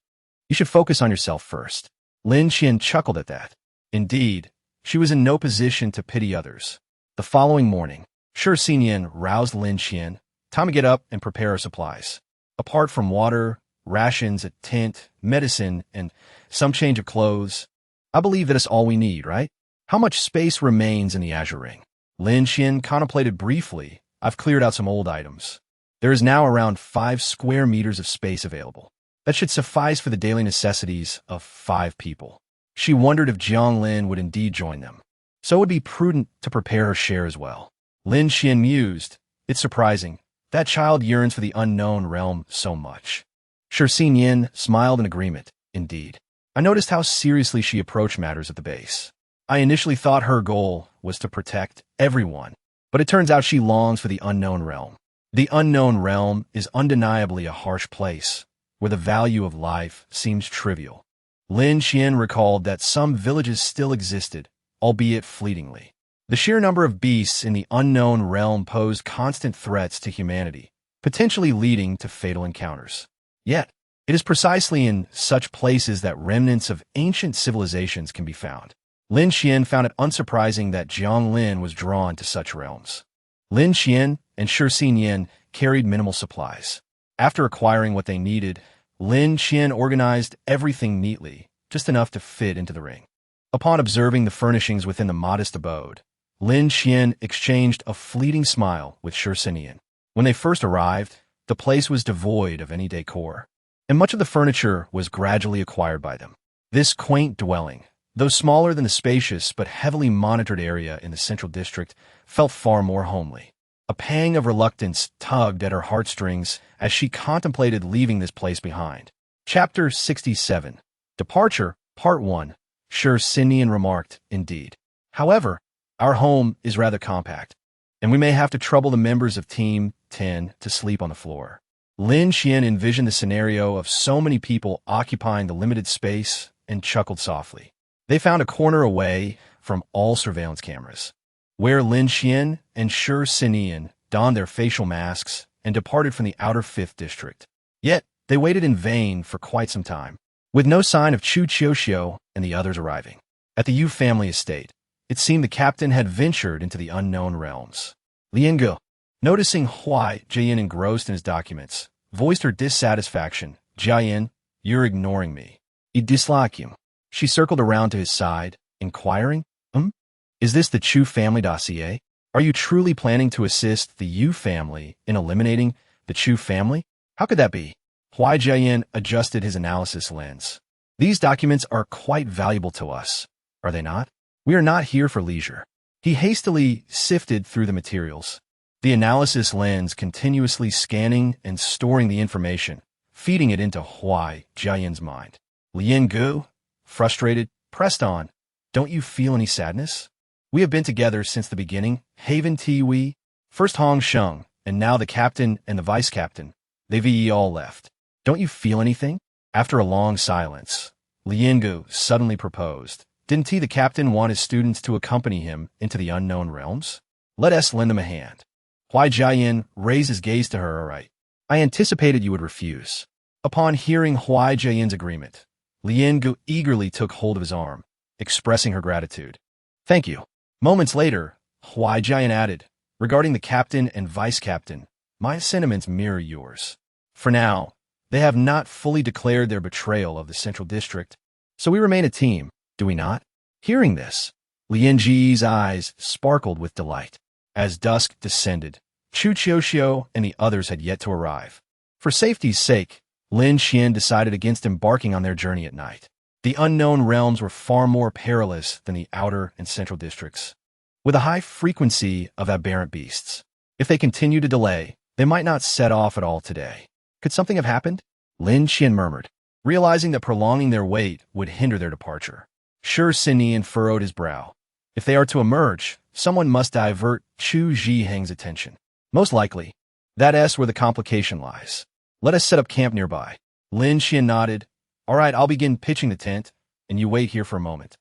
You should focus on yourself first. Lin Qian chuckled at that. Indeed, she was in no position to pity others. The following morning, Shi Yin roused Lin Qian. Time to get up and prepare our supplies. Apart from water, rations, a tent, medicine, and some change of clothes, I believe that is all we need, right? How much space remains in the Azure Ring? Lin Qian contemplated briefly. I've cleared out some old items. There is now around 5 square meters of space available. That should suffice for the daily necessities of 5 people. She wondered if Jiang Lin would indeed join them. So it would be prudent to prepare her share as well. Lin Qian mused. It's surprising. That child yearns for the unknown realm so much. Shi Yin smiled in agreement. Indeed. I noticed how seriously she approached matters at the base. I initially thought her goal was to protect everyone, but it turns out she longs for the unknown realm. The unknown realm is undeniably a harsh place, where the value of life seems trivial. Lin Qian recalled that some villages still existed, albeit fleetingly. The sheer number of beasts in the unknown realm posed constant threats to humanity, potentially leading to fatal encounters. Yet, it is precisely in such places that remnants of ancient civilizations can be found. Lin Qian found it unsurprising that Jiang Lin was drawn to such realms. Lin Qian and Shi Yin carried minimal supplies. After acquiring what they needed, Lin Qian organized everything neatly, just enough to fit into the ring. Upon observing the furnishings within the modest abode, Lin Qian exchanged a fleeting smile with Shi Yin. When they first arrived, the place was devoid of any decor, and much of the furniture was gradually acquired by them. This quaint dwelling, though smaller than the spacious but heavily monitored area in the central district, felt far more homely. A pang of reluctance tugged at her heartstrings as she contemplated leaving this place behind. Chapter 67. Departure, Part 1. Shi Yin remarked, indeed. However, our home is rather compact, and we may have to trouble the members of Team 10 to sleep on the floor. Lin Qian envisioned the scenario of so many people occupying the limited space and chuckled softly. They found a corner away from all surveillance cameras, where Lin Qian and Shi Yin donned their facial masks and departed from the outer 5th district. Yet, they waited in vain for quite some time, with no sign of Chu Qiuxiu and the others arriving. At the Yu family estate, it seemed the captain had ventured into the unknown realms. Lian Ge, noticing Huai Jian engrossed in his documents, voiced her dissatisfaction. Jian, you're ignoring me. I dislike you. She circled around to his side, inquiring, Is this the Chu family dossier? Are you truly planning to assist the Yu family in eliminating the Chu family? How could that be? Huai Jian adjusted his analysis lens. These documents are quite valuable to us, are they not? We are not here for leisure. He hastily sifted through the materials, the analysis lens continuously scanning and storing the information, feeding it into Huai Jian's mind. Lian Ge, frustrated, pressed on. Don't you feel any sadness? We have been together since the beginning. Haven Ti Wei, first Hong Sheng, and now the captain and the vice captain. They've all left. Don't you feel anything? After a long silence, Lian Ge suddenly proposed. Didn't he, the captain, want his students to accompany him into the unknown realms? Let us lend them a hand. Huai Jian raised his gaze to her. All right. I anticipated you would refuse. Upon hearing Huai Jian's agreement, Lian Ge eagerly took hold of his arm, expressing her gratitude. Thank you. Moments later, Huai Jian added, regarding the captain and vice captain, my sentiments mirror yours. For now, they have not fully declared their betrayal of the central district, so we remain a team, do we not? Hearing this, Lian Ji's eyes sparkled with delight. As dusk descended, Chu Qiuxiu and the others had yet to arrive. For safety's sake, Lin Qian decided against embarking on their journey at night. The unknown realms were far more perilous than the outer and central districts, with a high frequency of aberrant beasts. If they continued to delay, they might not set off at all today. Could something have happened? Lin Qian murmured, realizing that prolonging their wait would hinder their departure. Sure, Sinian furrowed his brow. If they are to emerge, someone must divert Chu Zhiheng's attention. Most likely, that's where the complication lies. Let us set up camp nearby. Lin Qian nodded. All right, I'll begin pitching the tent, and you wait here for a moment.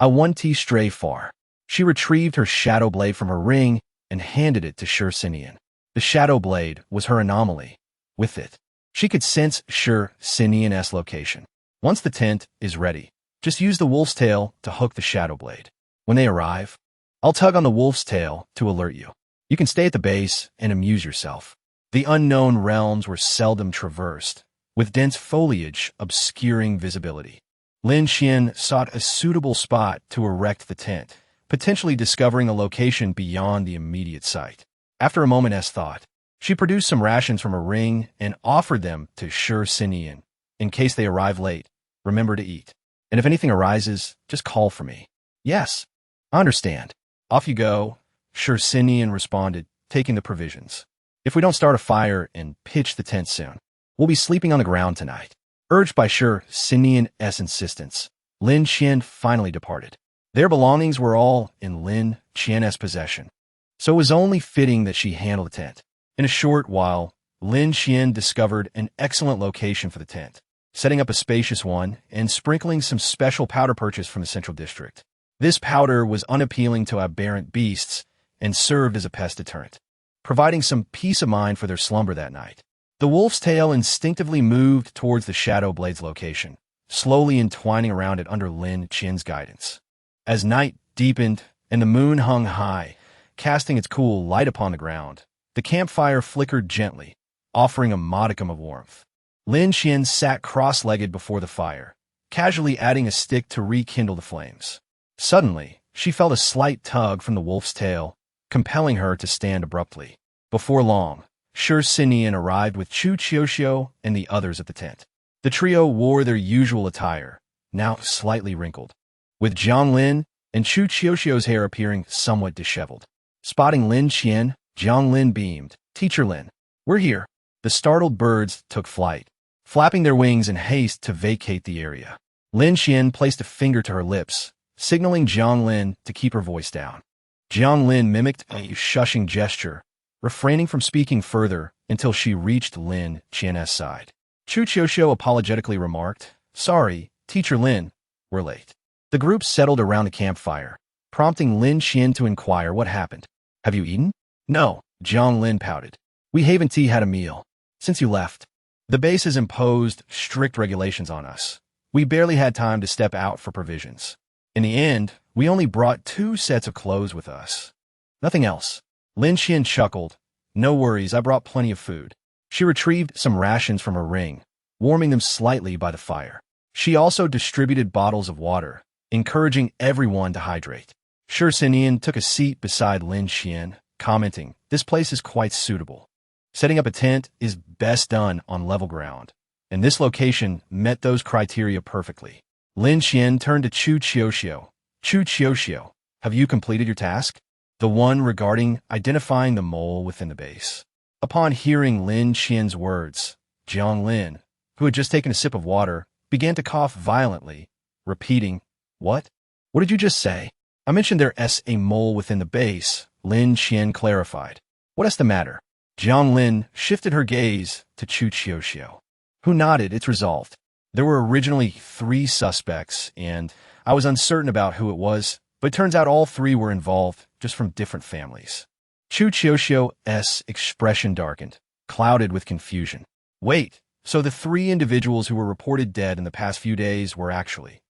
I won't stray far. She retrieved her shadow blade from her ring and handed it to Sure Sinian. The shadow blade was her anomaly. With it, she could sense Sure Sinian's location. Once the tent is ready, just use the wolf's tail to hook the shadow blade. When they arrive, I'll tug on the wolf's tail to alert you. You can stay at the base and amuse yourself. The unknown realms were seldom traversed, with dense foliage obscuring visibility. Lin Qian sought a suitable spot to erect the tent, potentially discovering a location beyond the immediate site. After a moment's thought, she produced some rations from her ring and offered them to Sure Sinian. In case they arrive late, remember to eat. And if anything arises, just call for me. Yes, I understand. Off you go, Sure Sinian responded, taking the provisions. If we don't start a fire and pitch the tent soon, we'll be sleeping on the ground tonight. Urged by Sure Sinian's insistence, Lin Qian finally departed. Their belongings were all in Lin Qian's possession, so it was only fitting that she handle the tent. In a short while, Lin Qian discovered an excellent location for the tent, setting up a spacious one and sprinkling some special powder purchased from the central district. This powder was unappealing to aberrant beasts and served as a pest deterrent, providing some peace of mind for their slumber that night. The wolf's tail instinctively moved towards the shadow blade's location, slowly entwining around it under Lin Qian's guidance. As night deepened and the moon hung high, casting its cool light upon the ground, the campfire flickered gently, offering a modicum of warmth. Lin Qian sat cross-legged before the fire, casually adding a stick to rekindle the flames. Suddenly, she felt a slight tug from the wolf's tail, compelling her to stand abruptly. Before long, Sure Sinian arrived with Chu Qiuxiu and the others at the tent. The trio wore their usual attire, now slightly wrinkled, with Jiang Lin and Chu Qiuxiu's hair appearing somewhat disheveled. Spotting Lin Qian, Jiang Lin beamed. Teacher Lin, we're here. The startled birds took flight, flapping their wings in haste to vacate the area. Lin Qian placed a finger to her lips, signaling Jiang Lin to keep her voice down. Jiang Lin mimicked a shushing gesture, refraining from speaking further until she reached Lin Qian's side. Chu Qiuxiu apologetically remarked, Sorry, Teacher Lin, we're late. The group settled around the campfire, prompting Lin Qian to inquire what happened. Have you eaten? No, Jiang Lin pouted. We haven't had a meal since you left. The base has imposed strict regulations on us. We barely had time to step out for provisions. In the end, we only brought 2 sets of clothes with us. Nothing else. Lin Qian chuckled. No worries, I brought plenty of food. She retrieved some rations from her ring, warming them slightly by the fire. She also distributed bottles of water, encouraging everyone to hydrate. Sure Sinian took a seat beside Lin Qian, commenting, This place is quite suitable. Setting up a tent is best done on level ground, and this location met those criteria perfectly. Lin Qian turned to Chu Qiuxiu. Chu Qiuxiu, have you completed your task? The one regarding identifying the mole within the base. Upon hearing Lin Qian's words, Jiang Lin, who had just taken a sip of water, began to cough violently, repeating, What? What did you just say? I mentioned there's a mole within the base, Lin Qian clarified. What is the matter? Jiang Lin shifted her gaze to Chu Qiuxiu, who nodded. It's resolved. There were originally 3 suspects, and I was uncertain about who it was, but it turns out all 3 were involved, just from different families. Chu Qiuxiu's expression darkened, clouded with confusion. Wait, so the 3 individuals who were reported dead in the past few days were actually...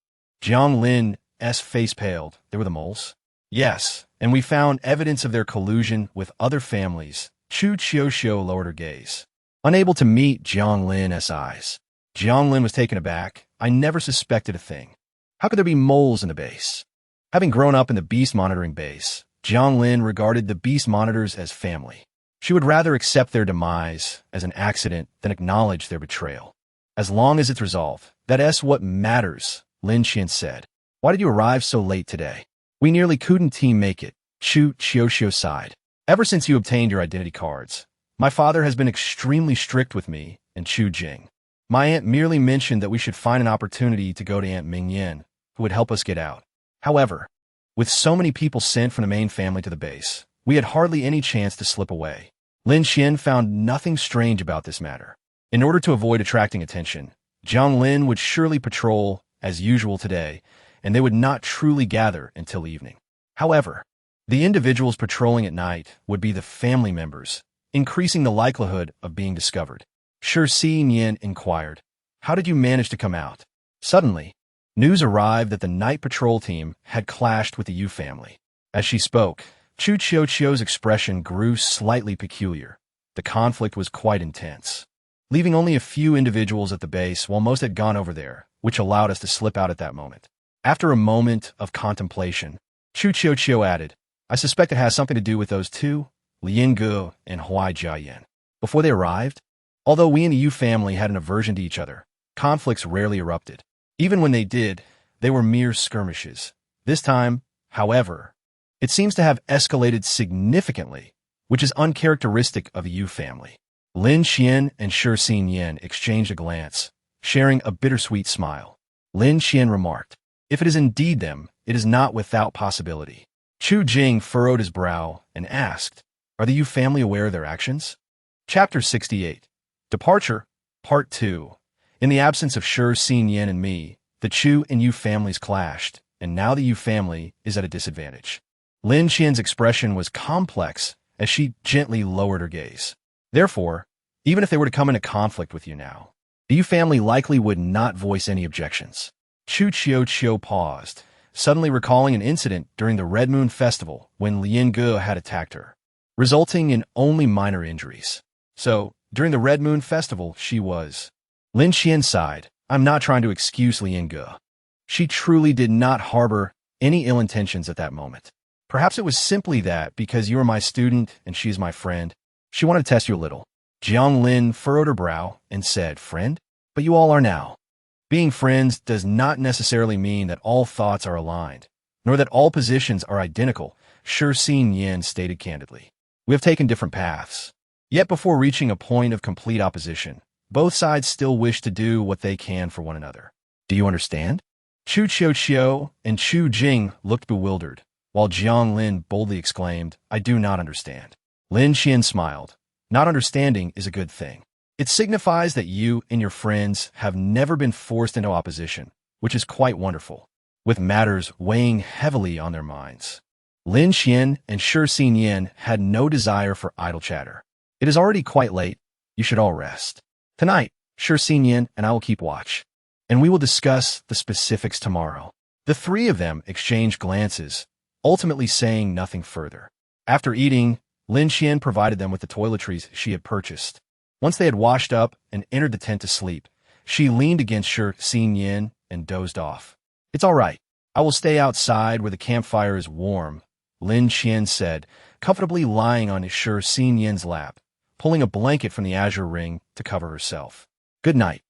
Jiang Lin's face paled. They were the moles? Yes, and we found evidence of their collusion with other families. Chu Qiuxiu lowered her gaze, unable to meet Jiang Lin's eyes. Jiang Lin was taken aback. I never suspected a thing. How could there be moles in the base? Having grown up in the beast monitoring base, Jiang Lin regarded the beast monitors as family. She would rather accept their demise as an accident than acknowledge their betrayal. As long as it's resolved, that's what matters, Lin Qian said. Why did you arrive so late today? We nearly couldn't make it, Chu Qiuxiu sighed. Ever since you obtained your identity cards, my father has been extremely strict with me and Chu Jing. My aunt merely mentioned that we should find an opportunity to go to Aunt Mingyan, who would help us get out. However, with so many people sent from the main family to the base, we had hardly any chance to slip away. Lin Xian found nothing strange about this matter. In order to avoid attracting attention, Jiang Lin would surely patrol as usual today, and they would not truly gather until evening. However, the individuals patrolling at night would be the family members, increasing the likelihood of being discovered. Shi Xian inquired, "How did you manage to come out?" Suddenly, news arrived that the night patrol team had clashed with the Yu family. As she spoke, Chu Qiuqiu's expression grew slightly peculiar. The conflict was quite intense, leaving only a few individuals at the base while most had gone over there, which allowed us to slip out at that moment. After a moment of contemplation, Chu Qiuqiu added, "I suspect it has something to do with those two, Lian Ge and Huai Jiayan." Before they arrived, although we and the Yu family had an aversion to each other, conflicts rarely erupted. Even when they did, they were mere skirmishes. This time, however, it seems to have escalated significantly, which is uncharacteristic of the Yu family. Lin Xian and Shi Xian exchanged a glance, sharing a bittersweet smile. Lin Xian remarked, "If it is indeed them, it is not without possibility." Chu Jing furrowed his brow and asked, "Are the Yu family aware of their actions?" Chapter 68. Departure, Part 2. In the absence of Shi Xian and me, the Chu and Yu families clashed, and now the Yu family is at a disadvantage. Lin Xian's expression was complex as she gently lowered her gaze. Therefore, even if they were to come into conflict with you now, the Yu family likely would not voice any objections. Chu Qiuqiu paused, suddenly recalling an incident during the Red Moon Festival when Lian Ge had attacked her, resulting in only minor injuries. So, during the Red Moon Festival, she was... Lin Xian sighed. "I'm not trying to excuse Lian Ge. She truly did not harbor any ill intentions at that moment. Perhaps it was simply that, because you are my student and she is my friend, she wanted to test you a little." Jiang Lin furrowed her brow and said, "Friend? But you all are now." Being friends does not necessarily mean that all thoughts are aligned, nor that all positions are identical, Shi Xian stated candidly. "We have taken different paths. Yet before reaching a point of complete opposition, both sides still wish to do what they can for one another. Do you understand?" Chu Qiuqiu and Chu Jing looked bewildered, while Jiang Lin boldly exclaimed, "I do not understand." Lin Xian smiled. "Not understanding is a good thing. It signifies that you and your friends have never been forced into opposition, which is quite wonderful, with matters weighing heavily on their minds." Lin Xian and Shi Xian had no desire for idle chatter. "It is already quite late. You should all rest. Tonight, Shi Xian and I will keep watch, and we will discuss the specifics tomorrow." The three of them exchanged glances, ultimately saying nothing further. After eating, Lin Xian provided them with the toiletries she had purchased. Once they had washed up and entered the tent to sleep, she leaned against Shi Xian and dozed off. "It's all right. I will stay outside where the campfire is warm," Lin Xian said, comfortably lying on Shi Xian's lap, pulling a blanket from the azure ring to cover herself. "Good night."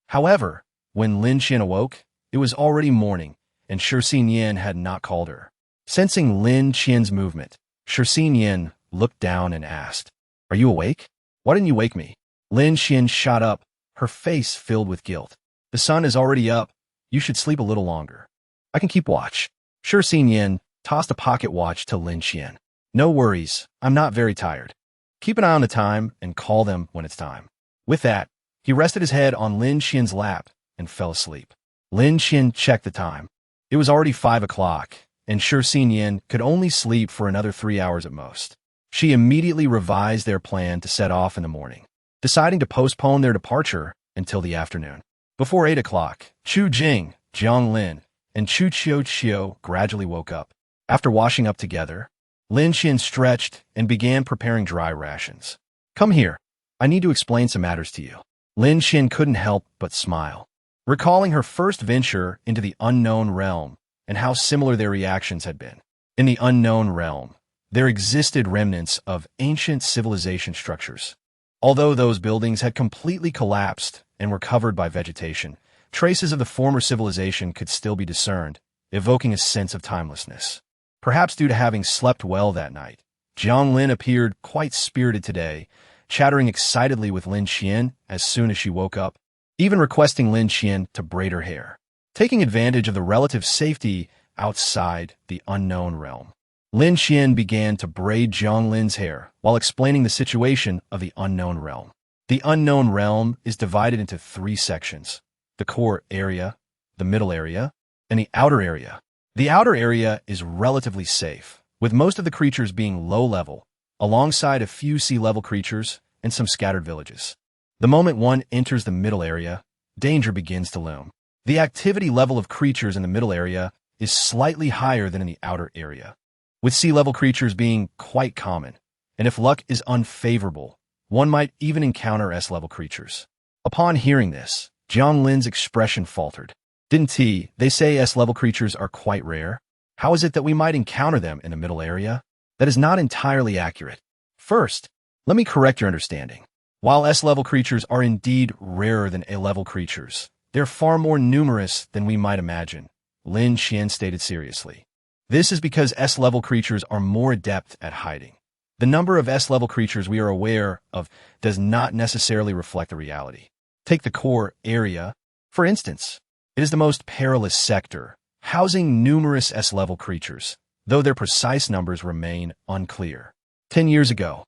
However, when Lin Xian awoke, it was already morning, and Shi Xian had not called her. Sensing Lin Xian's movement, Shi Xian looked down and asked, "Are you awake? Why didn't you wake me?" Lin Xian shot up, her face filled with guilt. "The sun is already up. You should sleep a little longer." "I can keep watch." Shi Xian tossed a pocket watch to Lin Xian. "No worries. I'm not very tired. Keep an eye on the time and call them when it's time." With that, he rested his head on Lin Xian's lap and fell asleep. Lin Xian checked the time. It was already 5 o'clock, and Shi Xian could only sleep for another 3 hours at most. She immediately revised their plan to set off in the morning, deciding to postpone their departure until the afternoon. Before 8 o'clock, Chu Jing, Jiang Lin, and Chu Qiuqiu gradually woke up. After washing up together, Lin Xian stretched and began preparing dry rations. "Come here. I need to explain some matters to you." Lin Xian couldn't help but smile, recalling her first venture into the unknown realm and how similar their reactions had been. In the unknown realm, there existed remnants of ancient civilization structures. Although those buildings had completely collapsed and were covered by vegetation, traces of the former civilization could still be discerned, evoking a sense of timelessness. Perhaps due to having slept well that night, Jiang Lin appeared quite spirited today, chattering excitedly with Lin Xian as soon as she woke up. even requesting Lin Qian to braid her hair, taking advantage of the relative safety outside the unknown realm. Lin Qian began to braid Jiang Lin's hair while explaining the situation of the unknown realm. The unknown realm is divided into 3 sections: the core area, the middle area, and the outer area. The outer area is relatively safe, with most of the creatures being low-level, alongside a few sea-level creatures and some scattered villages. The moment one enters the middle area, danger begins to loom. The activity level of creatures in the middle area is slightly higher than in the outer area, with sea-level creatures being quite common, and if luck is unfavorable, one might even encounter S-level creatures. Upon hearing this, Jiang Lin's expression faltered. Didn't they say S-level creatures are quite rare? How is it that we might encounter them in the middle area? That is not entirely accurate. First, let me correct your understanding. While S-level creatures are indeed rarer than A-level creatures, they're far more numerous than we might imagine, Lin Qian stated seriously. This is because S-level creatures are more adept at hiding. The number of S-level creatures we are aware of does not necessarily reflect the reality. Take the core area, for instance. It is the most perilous sector, housing numerous S-level creatures, though their precise numbers remain unclear. 10 years ago,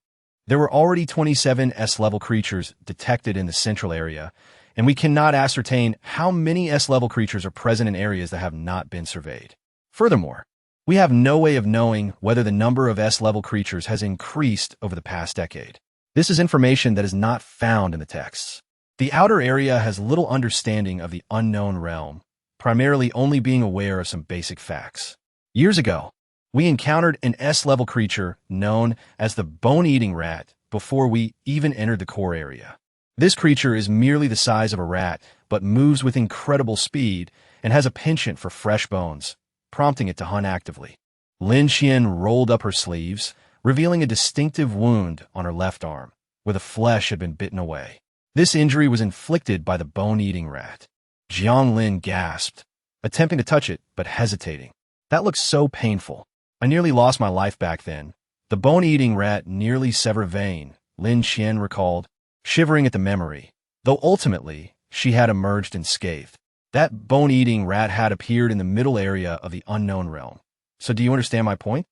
there were already 27 S-level creatures detected in the central area, and we cannot ascertain how many S-level creatures are present in areas that have not been surveyed. Furthermore, we have no way of knowing whether the number of S-level creatures has increased over the past decade. This is information that is not found in the texts. The outer area has little understanding of the unknown realm, primarily only being aware of some basic facts. Years ago, we encountered an S-level creature known as the bone-eating rat before we even entered the core area. This creature is merely the size of a rat, but moves with incredible speed and has a penchant for fresh bones, prompting it to hunt actively. Lin Qian rolled up her sleeves, revealing a distinctive wound on her left arm, where the flesh had been bitten away. This injury was inflicted by the bone-eating rat. Jiang Lin gasped, attempting to touch it, but hesitating. That looked so painful. I nearly lost my life back then. The bone-eating rat nearly severed a vein, Lin Qian recalled, shivering at the memory, though ultimately she had emerged unscathed. That bone-eating rat had appeared in the middle area of the unknown realm. So do you understand my point?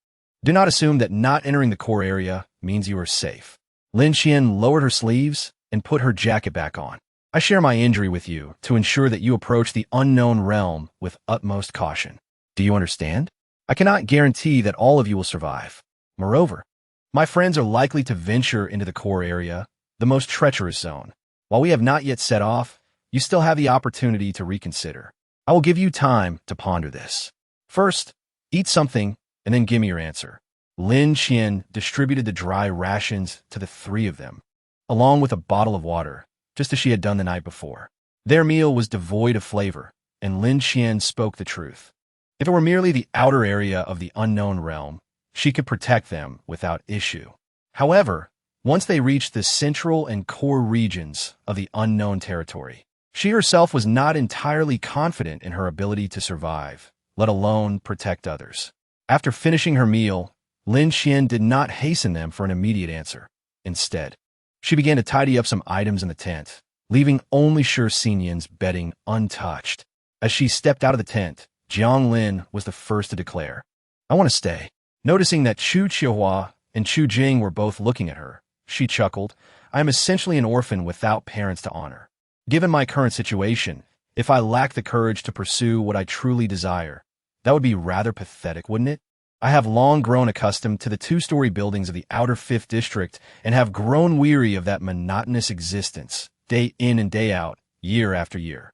Do not assume that not entering the core area means you are safe. Lin Qian lowered her sleeves and put her jacket back on. I share my injury with you to ensure that you approach the unknown realm with utmost caution. Do you understand? I cannot guarantee that all of you will survive. Moreover, my friends are likely to venture into the core area, the most treacherous zone. While we have not yet set off, you still have the opportunity to reconsider. I will give you time to ponder this. First, eat something and then give me your answer. Lin Qian distributed the dry rations to the 3 of them, along with a bottle of water, just as she had done the night before. Their meal was devoid of flavor, and Lin Qian spoke the truth. If it were merely the outer area of the unknown realm, she could protect them without issue. However, once they reached the central and core regions of the unknown territory, she herself was not entirely confident in her ability to survive, let alone protect others. After finishing her meal, Lin Qian did not hasten them for an immediate answer. Instead, she began to tidy up some items in the tent, leaving only Shi Xinyan's bedding untouched. As she stepped out of the tent, Jiang Lin was the first to declare, "I want to stay." Noticing that Chu Qiuhua and Chu Jing were both looking at her, she chuckled, "I am essentially an orphan without parents to honor. Given my current situation, if I lack the courage to pursue what I truly desire, that would be rather pathetic, wouldn't it? I have long grown accustomed to the 2-story buildings of the outer 5th district and have grown weary of that monotonous existence, day in and day out, year after year."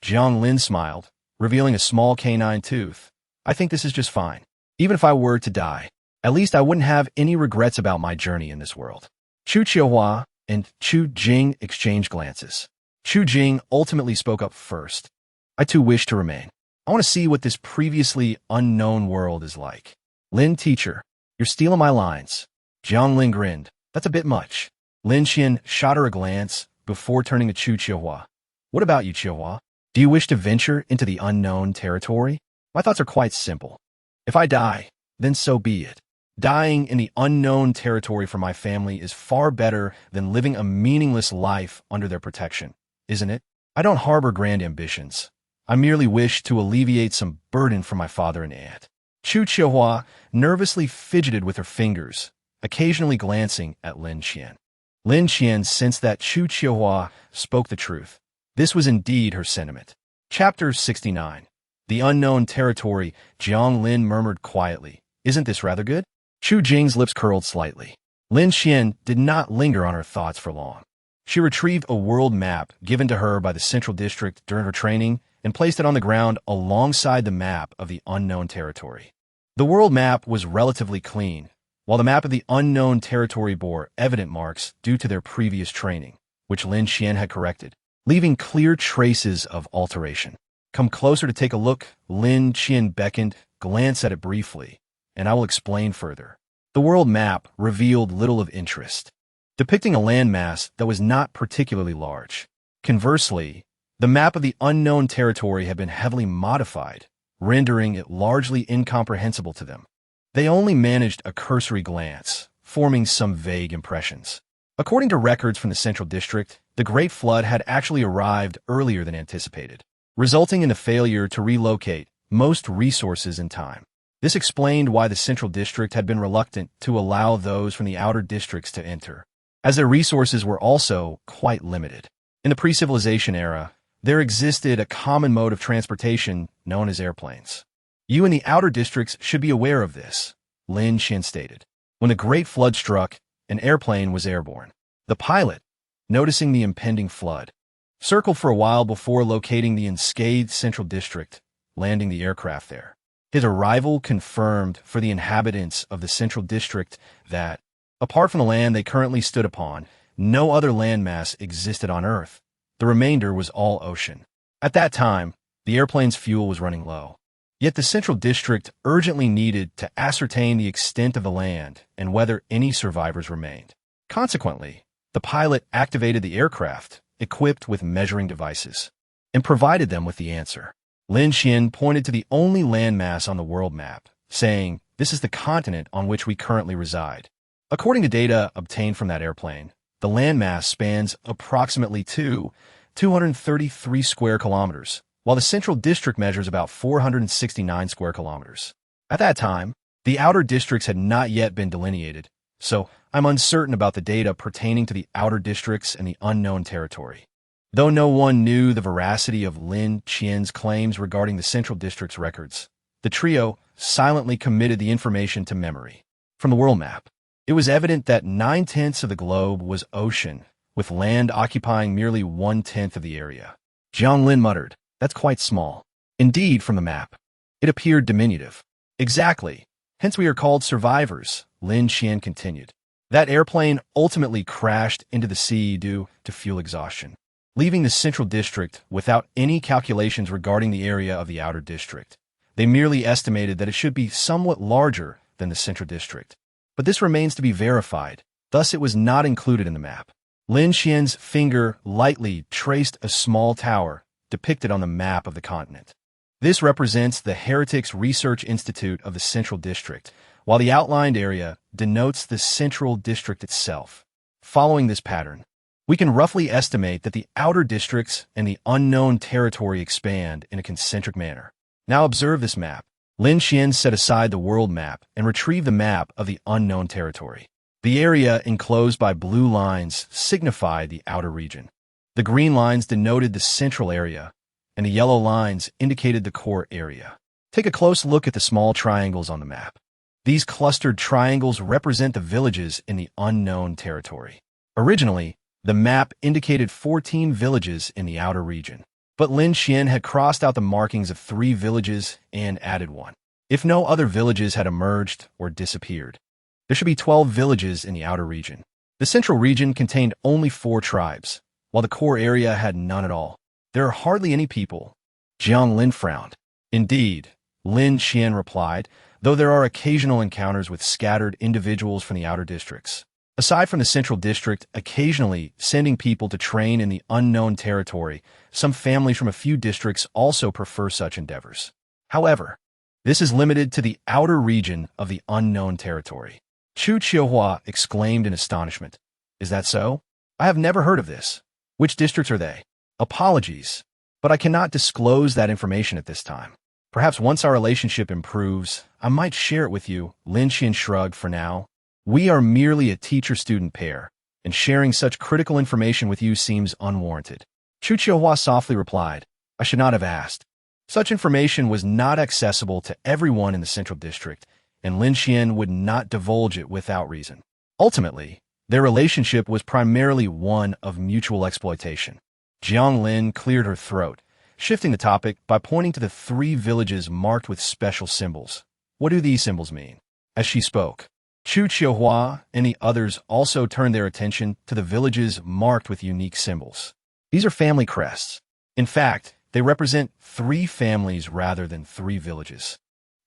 Jiang Lin smiled, revealing a small canine tooth. "I think this is just fine. Even if I were to die, at least I wouldn't have any regrets about my journey in this world." Chu Qiuhua and Chu Jing exchanged glances. Chu Jing ultimately spoke up first. "I too wish to remain. I want to see what this previously unknown world is like." "Lin teacher, you're stealing my lines." Jiang Lin grinned. "That's a bit much." Lin Qian shot her a glance before turning to Chu Qiuhua. "What about you, Qiuhua? Do you wish to venture into the unknown territory?" "My thoughts are quite simple. If I die, then so be it. Dying in the unknown territory for my family is far better than living a meaningless life under their protection, isn't it?" I don't harbor grand ambitions. I merely wish to alleviate some burden from my father and aunt. Chu Qiuhua nervously fidgeted with her fingers, occasionally glancing at Lin Qian. Lin Qian sensed that Chu Qiuhua spoke the truth. This was indeed her sentiment. Chapter 69. The Unknown Territory. Jiang Lin murmured quietly. Isn't this rather good? Chu Jing's lips curled slightly. Lin Qian did not linger on her thoughts for long. She retrieved a world map given to her by the Central District during her training and placed it on the ground alongside the map of the Unknown Territory. The world map was relatively clean, while the map of the Unknown Territory bore evident marks due to their previous training, which Lin Qian had corrected, leaving clear traces of alteration. Come closer to take a look, Lin Qian beckoned. Glance at it briefly, and I will explain further. The world map revealed little of interest, depicting a landmass that was not particularly large. Conversely, the map of the Unknown Territory had been heavily modified, rendering it largely incomprehensible to them. They only managed a cursory glance, forming some vague impressions. According to records from the Central District, the Great Flood had actually arrived earlier than anticipated, resulting in the failure to relocate most resources in time. This explained why the Central District had been reluctant to allow those from the outer districts to enter, as their resources were also quite limited. In the pre-civilization era, there existed a common mode of transportation known as airplanes. You in the outer districts should be aware of this, Lin Qian stated. When the Great Flood struck, an airplane was airborne. The pilot, noticing the impending flood, circled for a while before locating the unscathed Central District, landing the aircraft there. His arrival confirmed for the inhabitants of the Central District that, apart from the land they currently stood upon, no other landmass existed on Earth. The remainder was all ocean. At that time, the airplane's fuel was running low. Yet the Central District urgently needed to ascertain the extent of the land and whether any survivors remained. Consequently, the pilot activated the aircraft, equipped with measuring devices, and provided them with the answer. Lin Qian pointed to the only landmass on the world map, saying, "This is the continent on which we currently reside." According to data obtained from that airplane, the landmass spans approximately 233 square kilometers, while the Central District measures about 469 square kilometers. At that time, the outer districts had not yet been delineated, so I'm uncertain about the data pertaining to the outer districts and the Unknown Territory. Though no one knew the veracity of Lin Qian's claims regarding the Central District's records, the trio silently committed the information to memory. From the world map, it was evident that 9/10 of the globe was ocean, with land occupying merely 1/10 of the area. Jiang Lin muttered, "That's quite small." Indeed, from the map, it appeared diminutive. Exactly. Hence we are called survivors, Lin Qian continued. That airplane ultimately crashed into the sea due to fuel exhaustion, leaving the Central District without any calculations regarding the area of the outer district. They merely estimated that it should be somewhat larger than the Central District. But this remains to be verified, thus it was not included in the map. Lin Qian's finger lightly traced a small tower depicted on the map of the continent. This represents the Heretics Research Institute of the Central District, while the outlined area denotes the Central District itself. Following this pattern, we can roughly estimate that the outer districts and the Unknown Territory expand in a concentric manner. Now observe this map. Lin Qian set aside the world map and retrieved the map of the Unknown Territory. The area enclosed by blue lines signified the outer region. The green lines denoted the central area, and the yellow lines indicated the core area. Take a close look at the small triangles on the map. These clustered triangles represent the villages in the Unknown Territory. Originally, the map indicated 14 villages in the outer region, but Lin Qian had crossed out the markings of 3 villages and added 1. If no other villages had emerged or disappeared, there should be 12 villages in the outer region. The central region contained only 4 tribes, while the core area had none at all. There are hardly any people. Jiang Lin frowned. Indeed, Lin Qian replied, though there are occasional encounters with scattered individuals from the outer districts. Aside from the Central District occasionally sending people to train in the Unknown Territory, some families from a few districts also prefer such endeavors. However, this is limited to the outer region of the Unknown Territory. Chu Qiuhua exclaimed in astonishment. Is that so? I have never heard of this. Which districts are they? Apologies, but I cannot disclose that information at this time. Perhaps once our relationship improves, I might share it with you. Lin Qian shrugged. For now, we are merely a teacher-student pair, and sharing such critical information with you seems unwarranted. Chu Qiuhua softly replied, I should not have asked. Such information was not accessible to everyone in the Central District, and Lin Qian would not divulge it without reason. Ultimately, their relationship was primarily one of mutual exploitation. Jiang Lin cleared her throat, shifting the topic by pointing to the 3 villages marked with special symbols. What do these symbols mean? As she spoke, Chu Qiuhua and the others also turned their attention to the villages marked with unique symbols. These are family crests. In fact, they represent 3 families rather than 3 villages.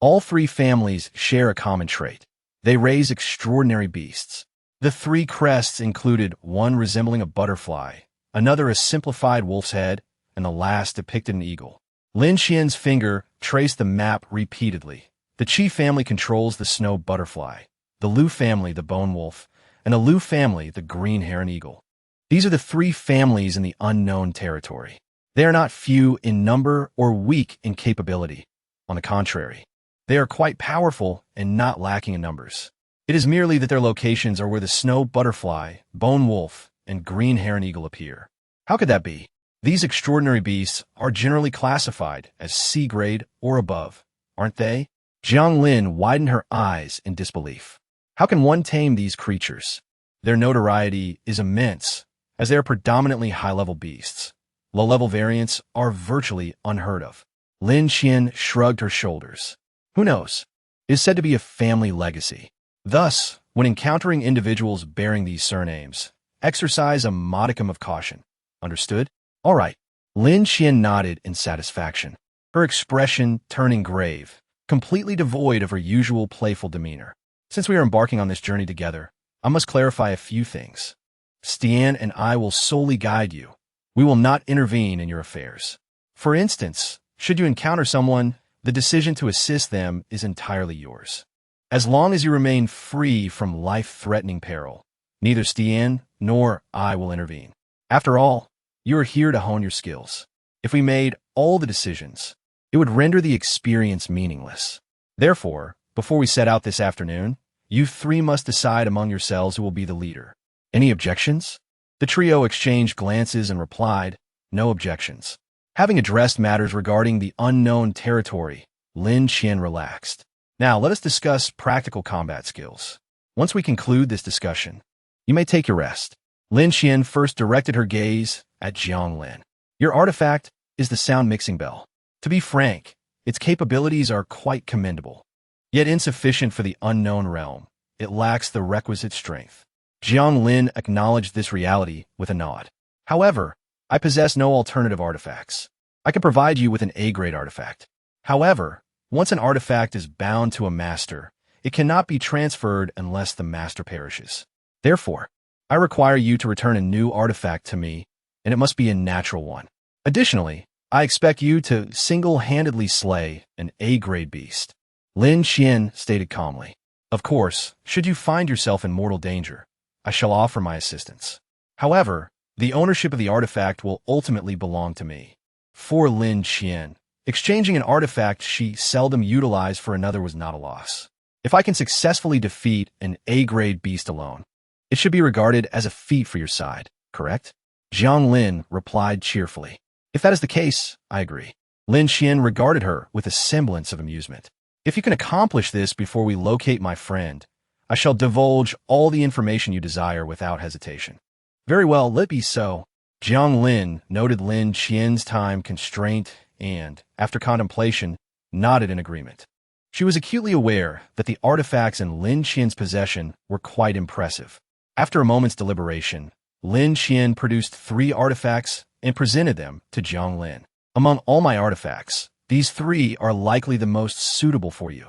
All 3 families share a common trait. They raise extraordinary beasts. The 3 crests included one resembling a butterfly, another a simplified wolf's head, and the last depicted an eagle. Lin Qian's finger traced the map repeatedly. The Qi family controls the snow butterfly, the Lu family the bone wolf, and the Lu family the green heron eagle. These are the 3 families in the unknown territory. They are not few in number or weak in capability. On the contrary, they are quite powerful and not lacking in numbers. It is merely that their locations are where the snow butterfly, bone wolf, and green heron eagle appear. How could that be? These extraordinary beasts are generally classified as C grade or above, aren't they? Jiang Lin widened her eyes in disbelief. How can one tame these creatures? Their notoriety is immense, as they are predominantly high-level beasts. Low-level variants are virtually unheard of. Lin Qian shrugged her shoulders. Who knows? It is said to be a family legacy. Thus, when encountering individuals bearing these surnames, exercise a modicum of caution. Understood? All right. Lin Qian nodded in satisfaction, her expression turning grave, completely devoid of her usual playful demeanor. Since we are embarking on this journey together, I must clarify a few things. Stian and I will solely guide you. We will not intervene in your affairs. For instance, should you encounter someone, the decision to assist them is entirely yours. As long as you remain free from life-threatening peril, neither Stian nor I will intervene. After all, you are here to hone your skills. If we made all the decisions, it would render the experience meaningless. Therefore, before we set out this afternoon, you 3 must decide among yourselves who will be the leader. Any objections? The trio exchanged glances and replied, no objections. Having addressed matters regarding the unknown territory, Lin Qian relaxed. Now let us discuss practical combat skills. Once we conclude this discussion, you may take your rest. Lin Qian first directed her gaze at Jiang Lin. Your artifact is the sound mixing bell. To be frank, its capabilities are quite commendable, yet insufficient for the unknown realm. It lacks the requisite strength. Jiang Lin acknowledged this reality with a nod. However, I possess no alternative artifacts. I can provide you with an A-grade artifact. However, once an artifact is bound to a master, it cannot be transferred unless the master perishes. Therefore, I require you to return a new artifact to me, and it must be a natural one. Additionally, I expect you to single-handedly slay an A-grade beast. Lin Qian stated calmly. Of course, should you find yourself in mortal danger, I shall offer my assistance. However, the ownership of the artifact will ultimately belong to me. For Lin Qian, exchanging an artifact she seldom utilized for another was not a loss. If I can successfully defeat an A-grade beast alone, it should be regarded as a feat for your side, correct? Jiang Lin replied cheerfully. If that is the case, I agree. Lin Qian regarded her with a semblance of amusement. If you can accomplish this before we locate my friend, I shall divulge all the information you desire without hesitation. Very well, let it be so. Jiang Lin noted Lin Qian's time constraint and, after contemplation, nodded in agreement. She was acutely aware that the artifacts in Lin Qian's possession were quite impressive. After a moment's deliberation, Lin Qian produced 3 artifacts and presented them to Jiang Lin. Among all my artifacts, these 3 are likely the most suitable for you.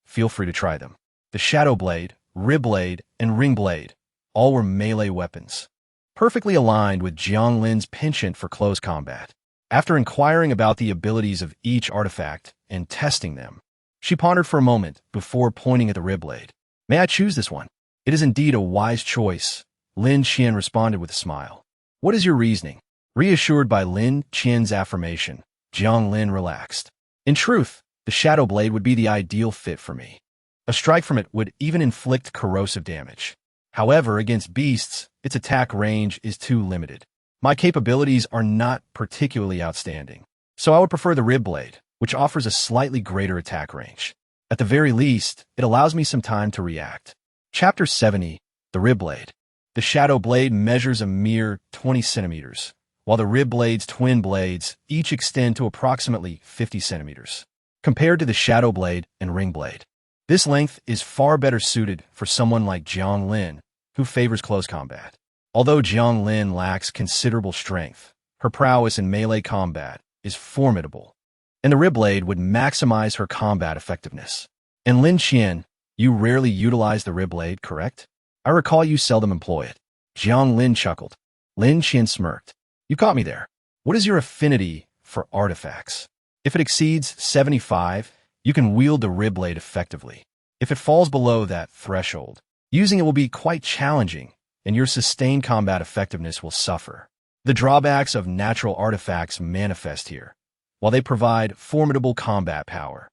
Feel free to try them. The Shadow Blade, Rib Blade, and Ring Blade, all were melee weapons, perfectly aligned with Jiang Lin's penchant for close combat. After inquiring about the abilities of each artifact and testing them, she pondered for a moment before pointing at the Rib Blade. May I choose this one? It is indeed a wise choice, Lin Qian responded with a smile. What is your reasoning? Reassured by Lin Qian's affirmation, Jiang Lin relaxed. In truth, the Shadow Blade would be the ideal fit for me. A strike from it would even inflict corrosive damage. However, against beasts, its attack range is too limited. My capabilities are not particularly outstanding, so I would prefer the Rib Blade, which offers a slightly greater attack range. At the very least, it allows me some time to react. Chapter 70, The Rib Blade. The Shadow Blade measures a mere 20 centimeters, while the Rib Blade's twin blades each extend to approximately 50 centimeters. Compared to the Shadow Blade and Ring Blade, this length is far better suited for someone like Jiang Lin, who favors close combat. Although Jiang Lin lacks considerable strength, her prowess in melee combat is formidable, and the Rib Blade would maximize her combat effectiveness. And Lin Qian, you rarely utilize the Rib Blade, correct? I recall you seldom employ it. Jiang Lin chuckled. Lin Qian smirked. You caught me there. What is your affinity for artifacts? If it exceeds 75, you can wield the Rib Blade effectively. If it falls below that threshold, using it will be quite challenging, and your sustained combat effectiveness will suffer. The drawbacks of natural artifacts manifest here. While they provide formidable combat power,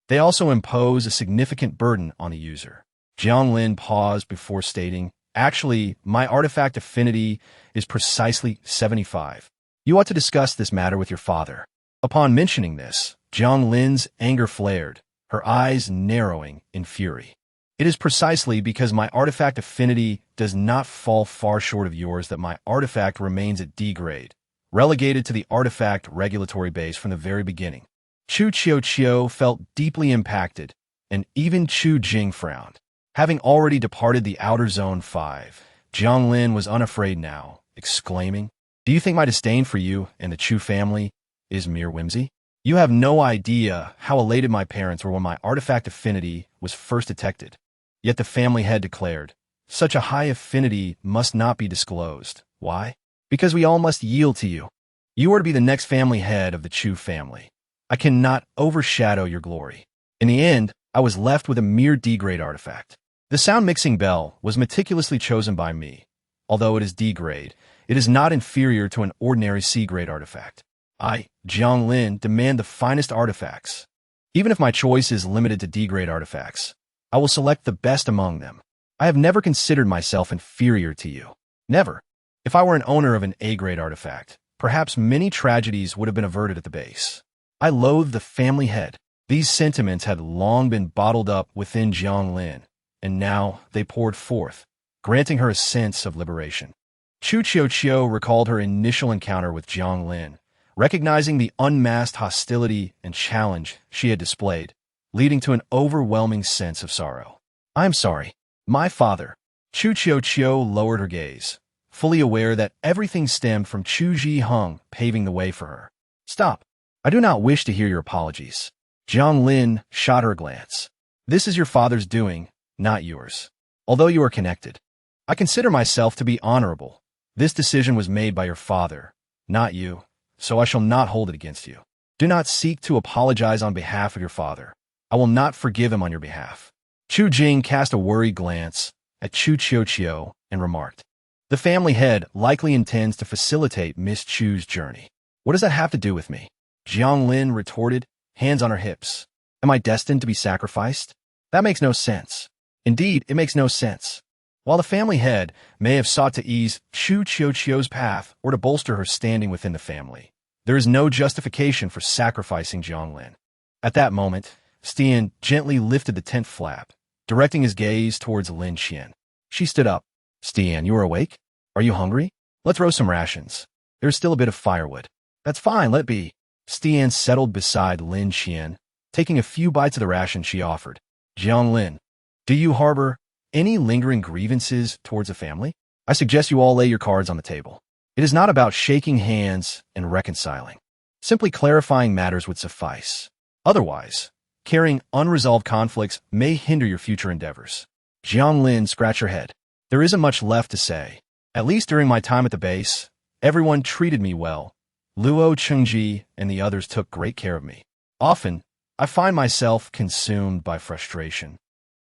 they also impose a significant burden on the user. Jiang Lin paused before stating, actually, my artifact affinity is precisely 75. You ought to discuss this matter with your father. Upon mentioning this, Jiang Lin's anger flared, her eyes narrowing in fury. It is precisely because my artifact affinity does not fall far short of yours that my artifact remains at D grade, relegated to the artifact regulatory base from the very beginning. Chu Qiuqiu felt deeply impacted, and even Chu Jing frowned. Having already departed the outer zone 5, Jiang Lin was unafraid now, exclaiming, "Do you think my disdain for you and the Chu family is mere whimsy? You have no idea how elated my parents were when my artifact affinity was first detected." Yet the family head declared, "Such a high affinity must not be disclosed. Why? Because we all must yield to you. You are to be the next family head of the Chu family. I cannot overshadow your glory." In the end, I was left with a mere D-grade artifact. The sound mixing bell was meticulously chosen by me. Although it is D-grade, it is not inferior to an ordinary C-grade artifact. I, Jiang Lin, demand the finest artifacts. Even if my choice is limited to D-grade artifacts, I will select the best among them. I have never considered myself inferior to you. Never. If I were an owner of an A-grade artifact, perhaps many tragedies would have been averted at the base. I loathe the family head. These sentiments had long been bottled up within Jiang Lin, and now they poured forth, granting her a sense of liberation. Chu Qiuqiu recalled her initial encounter with Jiang Lin, recognizing the unmasked hostility and challenge she had displayed, leading to an overwhelming sense of sorrow. "I am sorry. My father." Chu Qiuqiu lowered her gaze, fully aware that everything stemmed from Chu Zhiheng paving the way for her. "Stop. I do not wish to hear your apologies." Jiang Lin shot her a glance. "This is your father's doing, not yours. Although you are connected, I consider myself to be honorable. This decision was made by your father, not you, so I shall not hold it against you. Do not seek to apologize on behalf of your father. I will not forgive him on your behalf." Chu Jing cast a worried glance at Chu Qiuqiu and remarked, "The family head likely intends to facilitate Miss Chu's journey. What does that have to do with me?" Jiang Lin retorted, hands on her hips. "Am I destined to be sacrificed? That makes no sense. Indeed, it makes no sense." While the family head may have sought to ease Chu Qiuqiu's path or to bolster her standing within the family, there is no justification for sacrificing Jiang Lin. At that moment, Stian gently lifted the tent flap, directing his gaze towards Lin Qian. She stood up. "Stian, you are awake? Are you hungry? Let's throw some rations. There's still a bit of firewood." "That's fine, let it be." Stian settled beside Lin Qian, taking a few bites of the ration she offered. "Jiang Lin, do you harbor any lingering grievances towards the family? I suggest you all lay your cards on the table. It is not about shaking hands and reconciling. Simply clarifying matters would suffice. Otherwise, carrying unresolved conflicts may hinder your future endeavors." Jiang Lin scratched her head. "There isn't much left to say. At least during my time at the base, everyone treated me well. Luo Chengji and the others took great care of me. Often, I find myself consumed by frustration,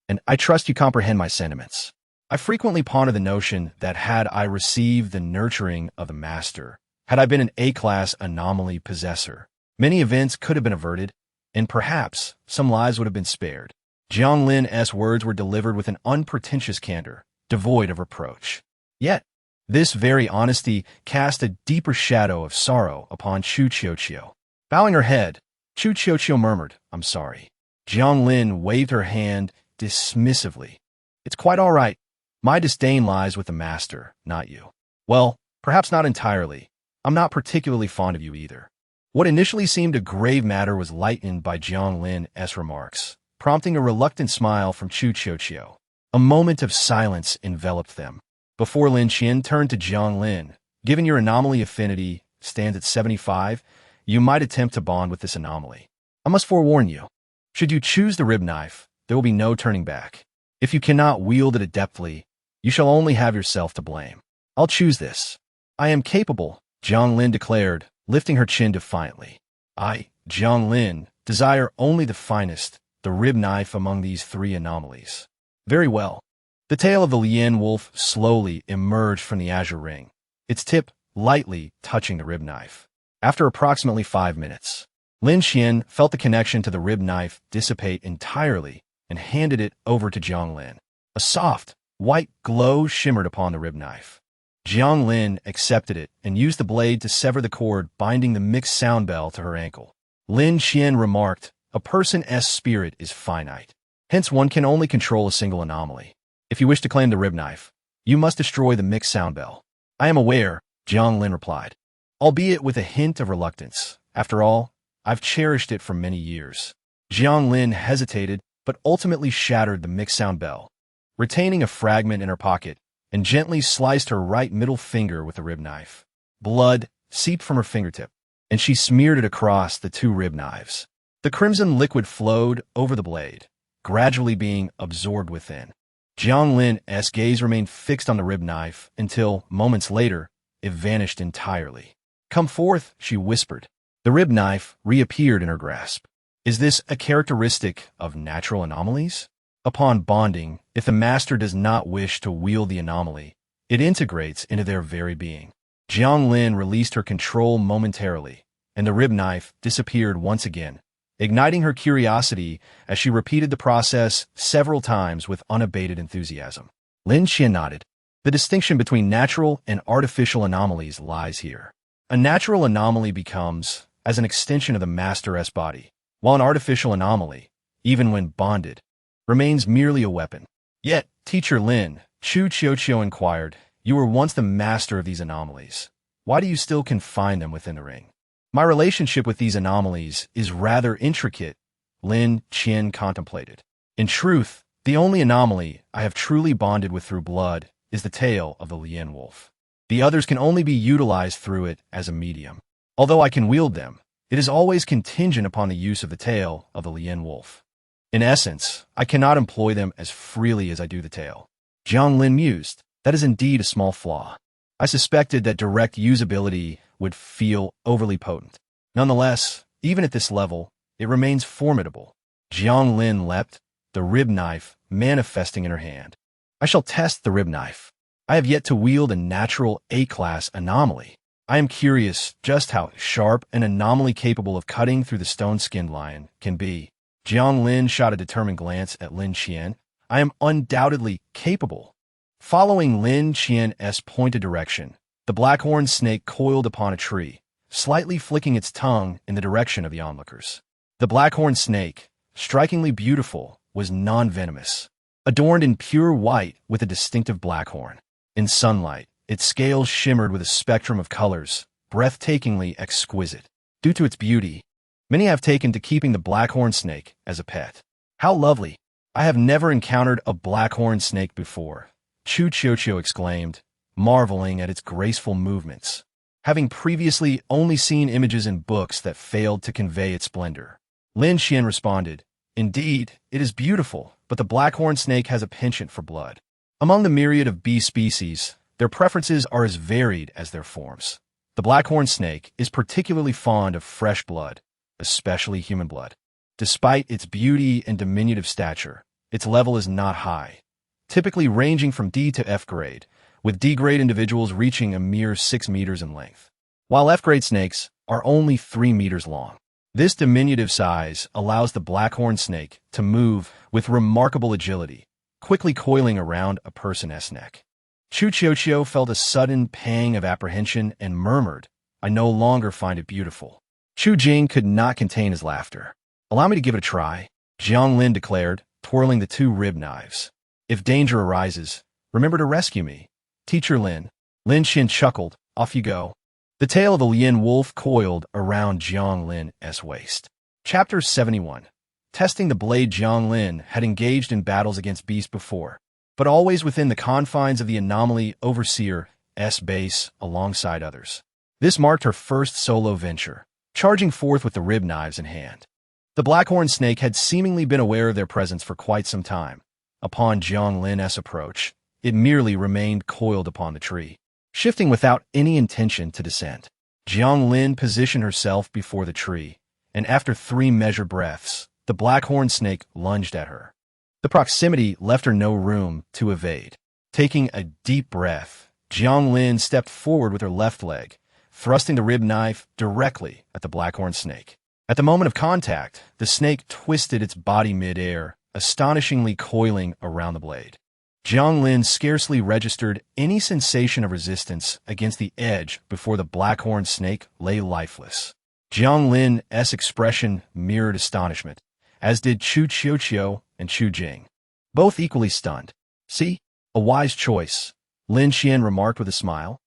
and I trust you comprehend my sentiments. I frequently ponder the notion that had I received the nurturing of the master, Had I been an A-class anomaly possessor, many events could have been averted, and perhaps some lives would have been spared. Jiang Lin's words were delivered with an unpretentious candor, devoid of reproach. Yet, this very honesty cast a deeper shadow of sorrow upon Chu Qiuqiu. Bowing her head, Chu Qiuqiu murmured, "I'm sorry." Jiang Lin waved her hand dismissively. "It's quite all right. My disdain lies with the master, not you." "Well, perhaps not entirely. I'm not particularly fond of you either." What initially seemed a grave matter was lightened by Jiang Lin's remarks, prompting a reluctant smile from Chu Qiuqiu. A moment of silence enveloped them. Before Lin Qian turned to Jiang Lin, "Given your anomaly affinity stands at 75, you might attempt to bond with this anomaly. I must forewarn you. Should you choose the rib knife, there will be no turning back. If you cannot wield it adeptly, you shall only have yourself to blame. I'll choose this." "I am capable," Jiang Lin declared, lifting her chin defiantly. "I, Jiang Lin, desire only the finest, the rib knife among these three anomalies." "Very well." The tail of the Lien wolf slowly emerged from the azure ring, its tip lightly touching the rib knife. After approximately 5 minutes, Lin Qian felt the connection to the rib knife dissipate entirely and handed it over to Jiang Lin. A soft, white glow shimmered upon the rib knife. Jiang Lin accepted it and used the blade to sever the cord binding the mixed sound bell to her ankle. Lin Qian remarked, "A person's spirit is finite. Hence one can only control a single anomaly. If you wish to claim the rib knife, you must destroy the mixed sound bell." "I am aware," Jiang Lin replied, albeit with a hint of reluctance. "After all, I've cherished it for many years." Jiang Lin hesitated, but ultimately shattered the mixed sound bell, retaining a fragment in her pocket, and gently sliced her right middle finger with the rib knife. Blood seeped from her fingertip, and she smeared it across the two rib knives. The crimson liquid flowed over the blade, gradually being absorbed within. Jiang Lin's gaze remained fixed on the rib knife until, moments later, it vanished entirely. "Come forth," she whispered. The rib knife reappeared in her grasp. "Is this a characteristic of natural anomalies? Upon bonding, if the master does not wish to wield the anomaly, it integrates into their very being." Jiang Lin released her control momentarily, and the rib knife disappeared once again, igniting her curiosity as she repeated the process several times with unabated enthusiasm. Lin Qian nodded. "The distinction between natural and artificial anomalies lies here. A natural anomaly becomes, as an extension of the master's body, while an artificial anomaly, even when bonded, remains merely a weapon." "Yet, Teacher Lin," Chu Qiuqiu inquired, "you were once the master of these anomalies. Why do you still confine them within the ring?" "My relationship with these anomalies is rather intricate," Lin Qian contemplated. "In truth, the only anomaly I have truly bonded with through blood is the tail of the Lien wolf. The others can only be utilized through it as a medium. Although I can wield them, it is always contingent upon the use of the tail of the Lien wolf. In essence, I cannot employ them as freely as I do the tail." Jiang Lin mused. "That is indeed a small flaw. I suspected that direct usability would feel overly potent. Nonetheless, even at this level, it remains formidable." Jiang Lin leapt, the rib knife manifesting in her hand. "I shall test the rib knife. I have yet to wield a natural A-class anomaly. I am curious just how sharp an anomaly capable of cutting through the stone-skinned lion can be." Jiang Lin shot a determined glance at Lin Qian. "I am undoubtedly capable." Following Lin Qian's pointed direction, the black-horned snake coiled upon a tree, slightly flicking its tongue in the direction of the onlookers. The black-horned snake, strikingly beautiful, was non-venomous, adorned in pure white with a distinctive black horn. In sunlight, its scales shimmered with a spectrum of colors, breathtakingly exquisite. Due to its beauty, many have taken to keeping the black-horned snake as a pet. "How lovely! I have never encountered a black-horned snake before," Chu Qiuqiu exclaimed, marveling at its graceful movements, having previously only seen images in books that failed to convey its splendor. Lin Qian responded, "Indeed, it is beautiful, but the black-horned snake has a penchant for blood. Among the myriad of bee species, their preferences are as varied as their forms. The black-horned snake is particularly fond of fresh blood, especially human blood. Despite its beauty and diminutive stature, its level is not high, typically ranging from D to F grade, with D-grade individuals reaching a mere 6 meters in length. while F-grade snakes are only 3 meters long. This diminutive size allows the blackhorn snake to move with remarkable agility, quickly coiling around a person's neck. Chu Chiochio felt a sudden pang of apprehension and murmured, "I no longer find it beautiful." Chu Jing could not contain his laughter. "Allow me to give it a try," Jiang Lin declared, twirling the 2 rib knives. "If danger arises, remember to rescue me. Teacher Lin." Lin Xian chuckled, "Off you go." The tail of the Lien wolf coiled around Jiang Lin's waist. Chapter 71. Testing the blade. Jiang Lin had engaged in battles against beasts before, but always within the confines of the anomaly overseer's base alongside others. This marked her first solo venture, charging forth with the rib knives in hand. The blackhorn snake had seemingly been aware of their presence for quite some time. Upon Jiang Lin's approach, it merely remained coiled upon the tree, shifting without any intention to descend. Jiang Lin positioned herself before the tree, and after 3 measured breaths, the blackhorn snake lunged at her. The proximity left her no room to evade. Taking a deep breath, Jiang Lin stepped forward with her left leg, thrusting the rib knife directly at the blackhorn snake. At the moment of contact, the snake twisted its body mid-air, astonishingly coiling around the blade. Jiang Lin scarcely registered any sensation of resistance against the edge before the blackhorn snake lay lifeless. Jiang Lin's expression mirrored astonishment, as did Chu Chiochio and Chu Jing, both equally stunned. "See? A wise choice," Lin Xian remarked with a smile.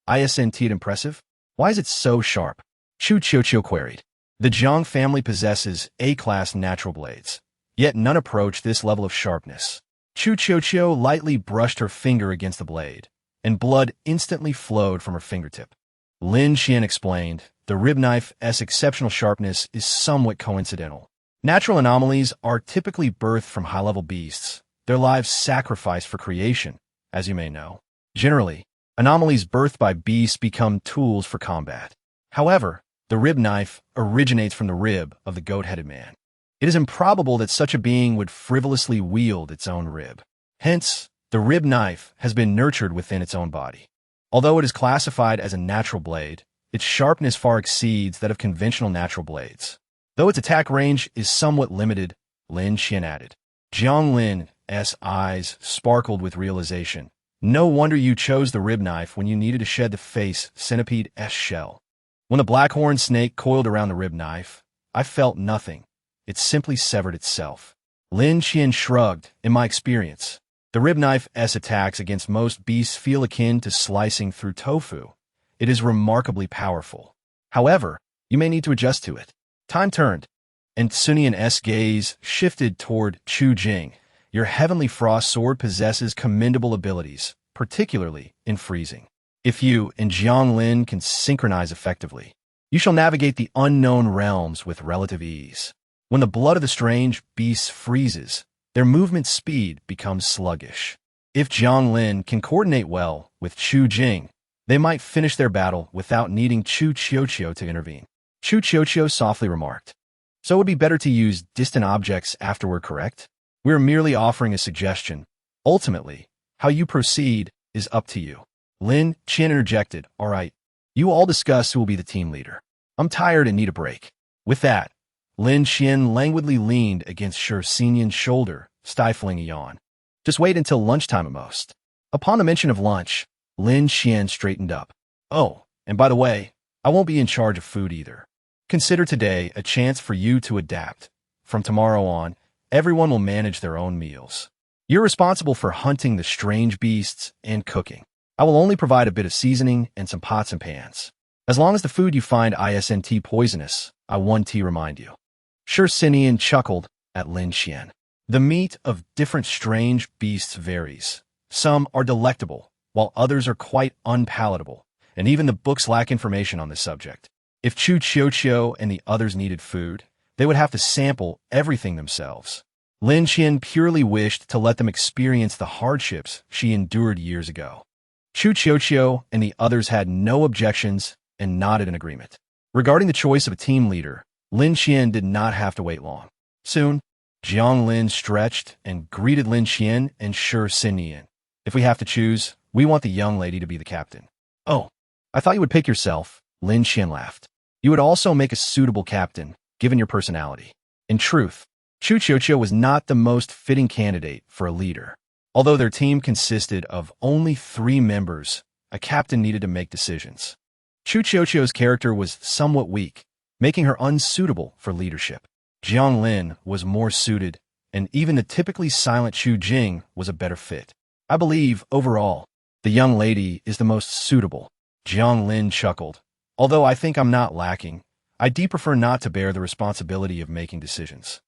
"Isn't it impressive? Why is it so sharp?" Chu Chiochio queried. "The Jiang family possesses A-class natural blades, yet none approach this level of sharpness." Chu Chiochio lightly brushed her finger against the blade, and blood instantly flowed from her fingertip. Lin Xian explained, "The rib knife's exceptional sharpness is somewhat coincidental. Natural anomalies are typically birthed from high-level beasts, their lives sacrificed for creation, as you may know. Generally, anomalies birthed by beasts become tools for combat. However, the rib knife originates from the rib of the goat-headed man. It is improbable that such a being would frivolously wield its own rib. Hence, the rib knife has been nurtured within its own body. Although it is classified as a natural blade, its sharpness far exceeds that of conventional natural blades. Though its attack range is somewhat limited," Lin Xian added. Jiang Lin's eyes sparkled with realization. "No wonder you chose the rib knife when you needed to shed the face centipede's shell." When the blackhorn snake coiled around the rib knife, I felt nothing. It simply severed itself. Lin Xian shrugged. "In my experience, the rib knife's attacks against most beasts feel akin to slicing through tofu. It is remarkably powerful. However, you may need to adjust to it." Time turned, and Sunian's gaze shifted toward Chu Jing. "Your Heavenly Frost sword possesses commendable abilities, particularly in freezing. If you and Jiang Lin can synchronize effectively, you shall navigate the unknown realms with relative ease. When the blood of the strange beasts freezes, their movement speed becomes sluggish. If Jiang Lin can coordinate well with Chu Jing, they might finish their battle without needing Chu Chiochio to intervene." Chu Chiochio softly remarked, "So it would be better to use distant objects afterward, correct? We are merely offering a suggestion. Ultimately, how you proceed is up to you." Lin Qian interjected, "All right, you all discuss who will be the team leader. I'm tired and need a break." With that, Lin Qian languidly leaned against Shi Xinyan's shoulder, stifling a yawn. "Just wait until lunchtime at most." Upon the mention of lunch, Lin Qian straightened up. "Oh, and by the way, I won't be in charge of food either. Consider today a chance for you to adapt. From tomorrow on, everyone will manage their own meals. You're responsible for hunting the strange beasts and cooking. I will only provide a bit of seasoning and some pots and pans. As long as the food you find isn't poisonous, I want to remind you." Shi Xinyan chuckled at Lin Xian. "The meat of different strange beasts varies. Some are delectable, while others are quite unpalatable, and even the books lack information on this subject. If Chu Chiochio and the others needed food, they would have to sample everything themselves." Lin Qian purely wished to let them experience the hardships she endured years ago. Chu Chiochio and the others had no objections and nodded in agreement. Regarding the choice of a team leader, Lin Qian did not have to wait long. Soon, Jiang Lin stretched and greeted Lin Qian and Shi Xinyan. "If we have to choose, we want the young lady to be the captain." "Oh, I thought you would pick yourself," Lin Qian laughed. You would also make a suitable captain, given your personality. In truth, Chu Qiuqiu was not the most fitting candidate for a leader. Although their team consisted of only 3 members, a captain needed to make decisions. Chu Qiuqiu's character was somewhat weak, making her unsuitable for leadership. Jiang Lin was more suited, and even the typically silent Chu Jing was a better fit. I believe, overall, the young lady is the most suitable. Jiang Lin chuckled. Although I think I'm not lacking, I do prefer not to bear the responsibility of making decisions.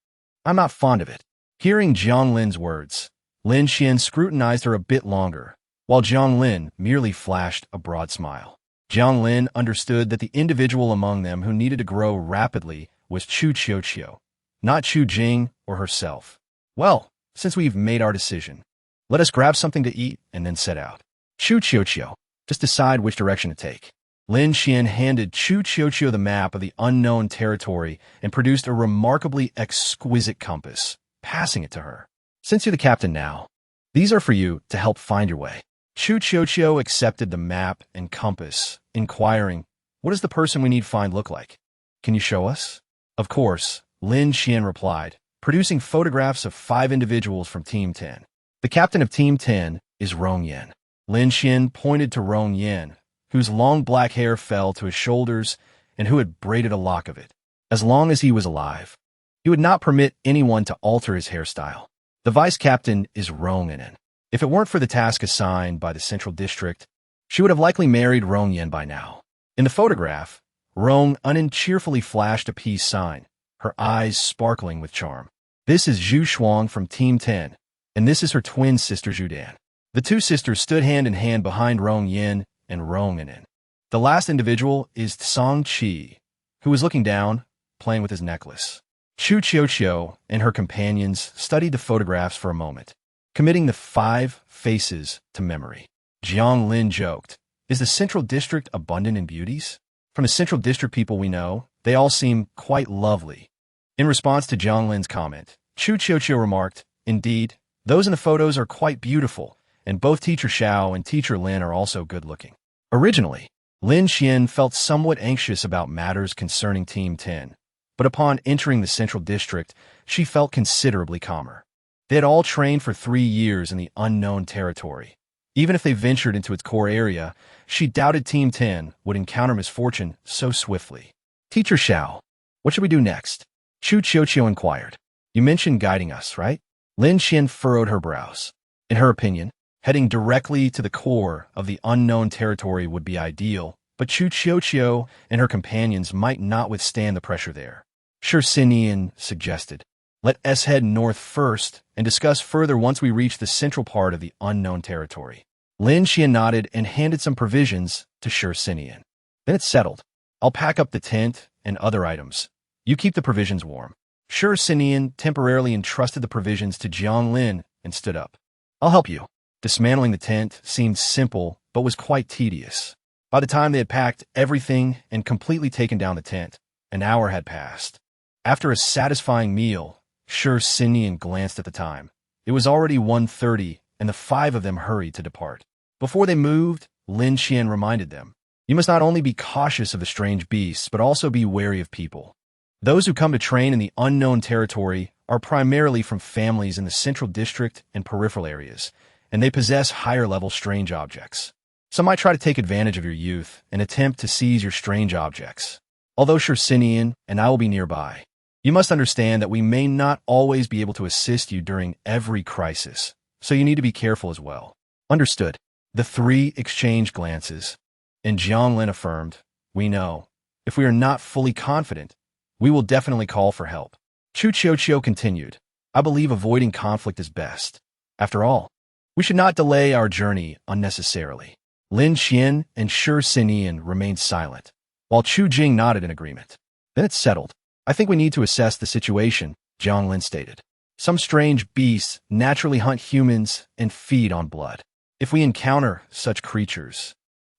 I'm not fond of it. Hearing Jiang Lin's words, Lin Qian scrutinized her a bit longer, while Jiang Lin merely flashed a broad smile. Jiang Lin understood that the individual among them who needed to grow rapidly was Chu Qiuqiu, not Chu Jing or herself. Well, since we've made our decision, let us grab something to eat and then set out. Chu Qiuqiu, just decide which direction to take. Lin Qian handed Chu Qiuqiu the map of the unknown territory and produced a remarkably exquisite compass, passing it to her. Since you're the captain now, these are for you to help find your way. Chu Qiuqiu accepted the map and compass, inquiring, what does the person we need find look like? Can you show us? Of course, Lin Qian replied, producing photographs of 5 individuals from Team 10. The captain of Team 10 is Rong Yan. Lin Qian pointed to Rong Yan, whose long black hair fell to his shoulders and who had braided a lock of it. As long as he was alive, he would not permit anyone to alter his hairstyle. The vice captain is Rong Yan. If it weren't for the task assigned by the central district, she would have likely married Rong Yan by now. In the photograph, Rong Yan cheerfully flashed a peace sign, her eyes sparkling with charm. This is Zhu Shuang from Team 10, and this is her twin sister Zhu Dan. The 2 sisters stood hand in hand behind Rong Yan and Rong Yan. The last individual is Tsang Qi, who was looking down, playing with his necklace. Chu Qiuqiu and her companions studied the photographs for a moment, committing the 5 faces to memory. Jiang Lin joked, is the Central District abundant in beauties? From the Central District people we know, they all seem quite lovely. In response to Jiang Lin's comment, Chu Qiuqiu remarked, indeed, those in the photos are quite beautiful, and both Teacher Xiao and Teacher Lin are also good-looking. Originally, Lin Qian felt somewhat anxious about matters concerning Team 10, but upon entering the Central District, she felt considerably calmer. They had all trained for 3 years in the unknown territory. Even if they ventured into its core area, she doubted Team 10 would encounter misfortune so swiftly. Teacher Xiao, what should we do next? Chu Qiuqiu inquired. You mentioned guiding us, right? Lin Qian furrowed her brows. In her opinion, heading directly to the core of the unknown territory would be ideal, but Chu Qiuqiu and her companions might not withstand the pressure there. Shi Xinian suggested, let us head north first and discuss further once we reach the central part of the unknown territory. Lin Qian nodded and handed some provisions to Shi Xinian. Then it's settled. I'll pack up the tent and other items. You keep the provisions warm. Shi Xinian temporarily entrusted the provisions to Jiang Lin and stood up. I'll help you. Dismantling the tent seemed simple, but was quite tedious. By the time they had packed everything and completely taken down the tent, an hour had passed. After a satisfying meal, Shi Xinian glanced at the time. It was already 1:30, and the 5 of them hurried to depart. Before they moved, Lin Qian reminded them, you must not only be cautious of the strange beasts, but also be wary of people. Those who come to train in the unknown territory are primarily from families in the central district and peripheral areas, and they possess higher-level strange objects. Some might try to take advantage of your youth and attempt to seize your strange objects. Although Shi Xinian and I will be nearby, you must understand that we may not always be able to assist you during every crisis, so you need to be careful as well. Understood. The 3 exchanged glances, and Jiang Lin affirmed, we know. If we are not fully confident, we will definitely call for help. Chu Qiuqiu continued, I believe avoiding conflict is best. After all, we should not delay our journey unnecessarily. Lin Qian and Shi Xinian remained silent, while Chu Jing nodded in agreement. Then it's settled. I think we need to assess the situation, Jiang Lin stated. Some strange beasts naturally hunt humans and feed on blood. If we encounter such creatures,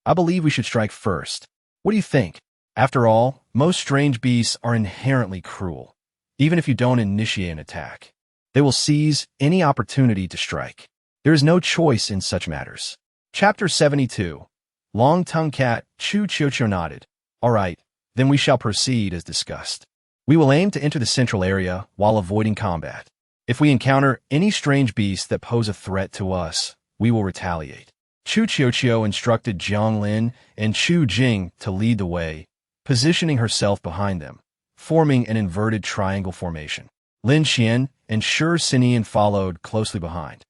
I believe we should strike first. What do you think? After all, most strange beasts are inherently cruel. Even if you don't initiate an attack, they will seize any opportunity to strike. There is no choice in such matters. Chapter 72. Long-tongued cat. Chu Qiuqiu nodded. All right, then we shall proceed as discussed. We will aim to enter the central area while avoiding combat. If we encounter any strange beasts that pose a threat to us, we will retaliate. Chu Qiuqiu instructed Jiang Lin and Chu Jing to lead the way, positioning herself behind them, forming an inverted triangle formation. Lin Xian and Shi Sinian followed closely behind.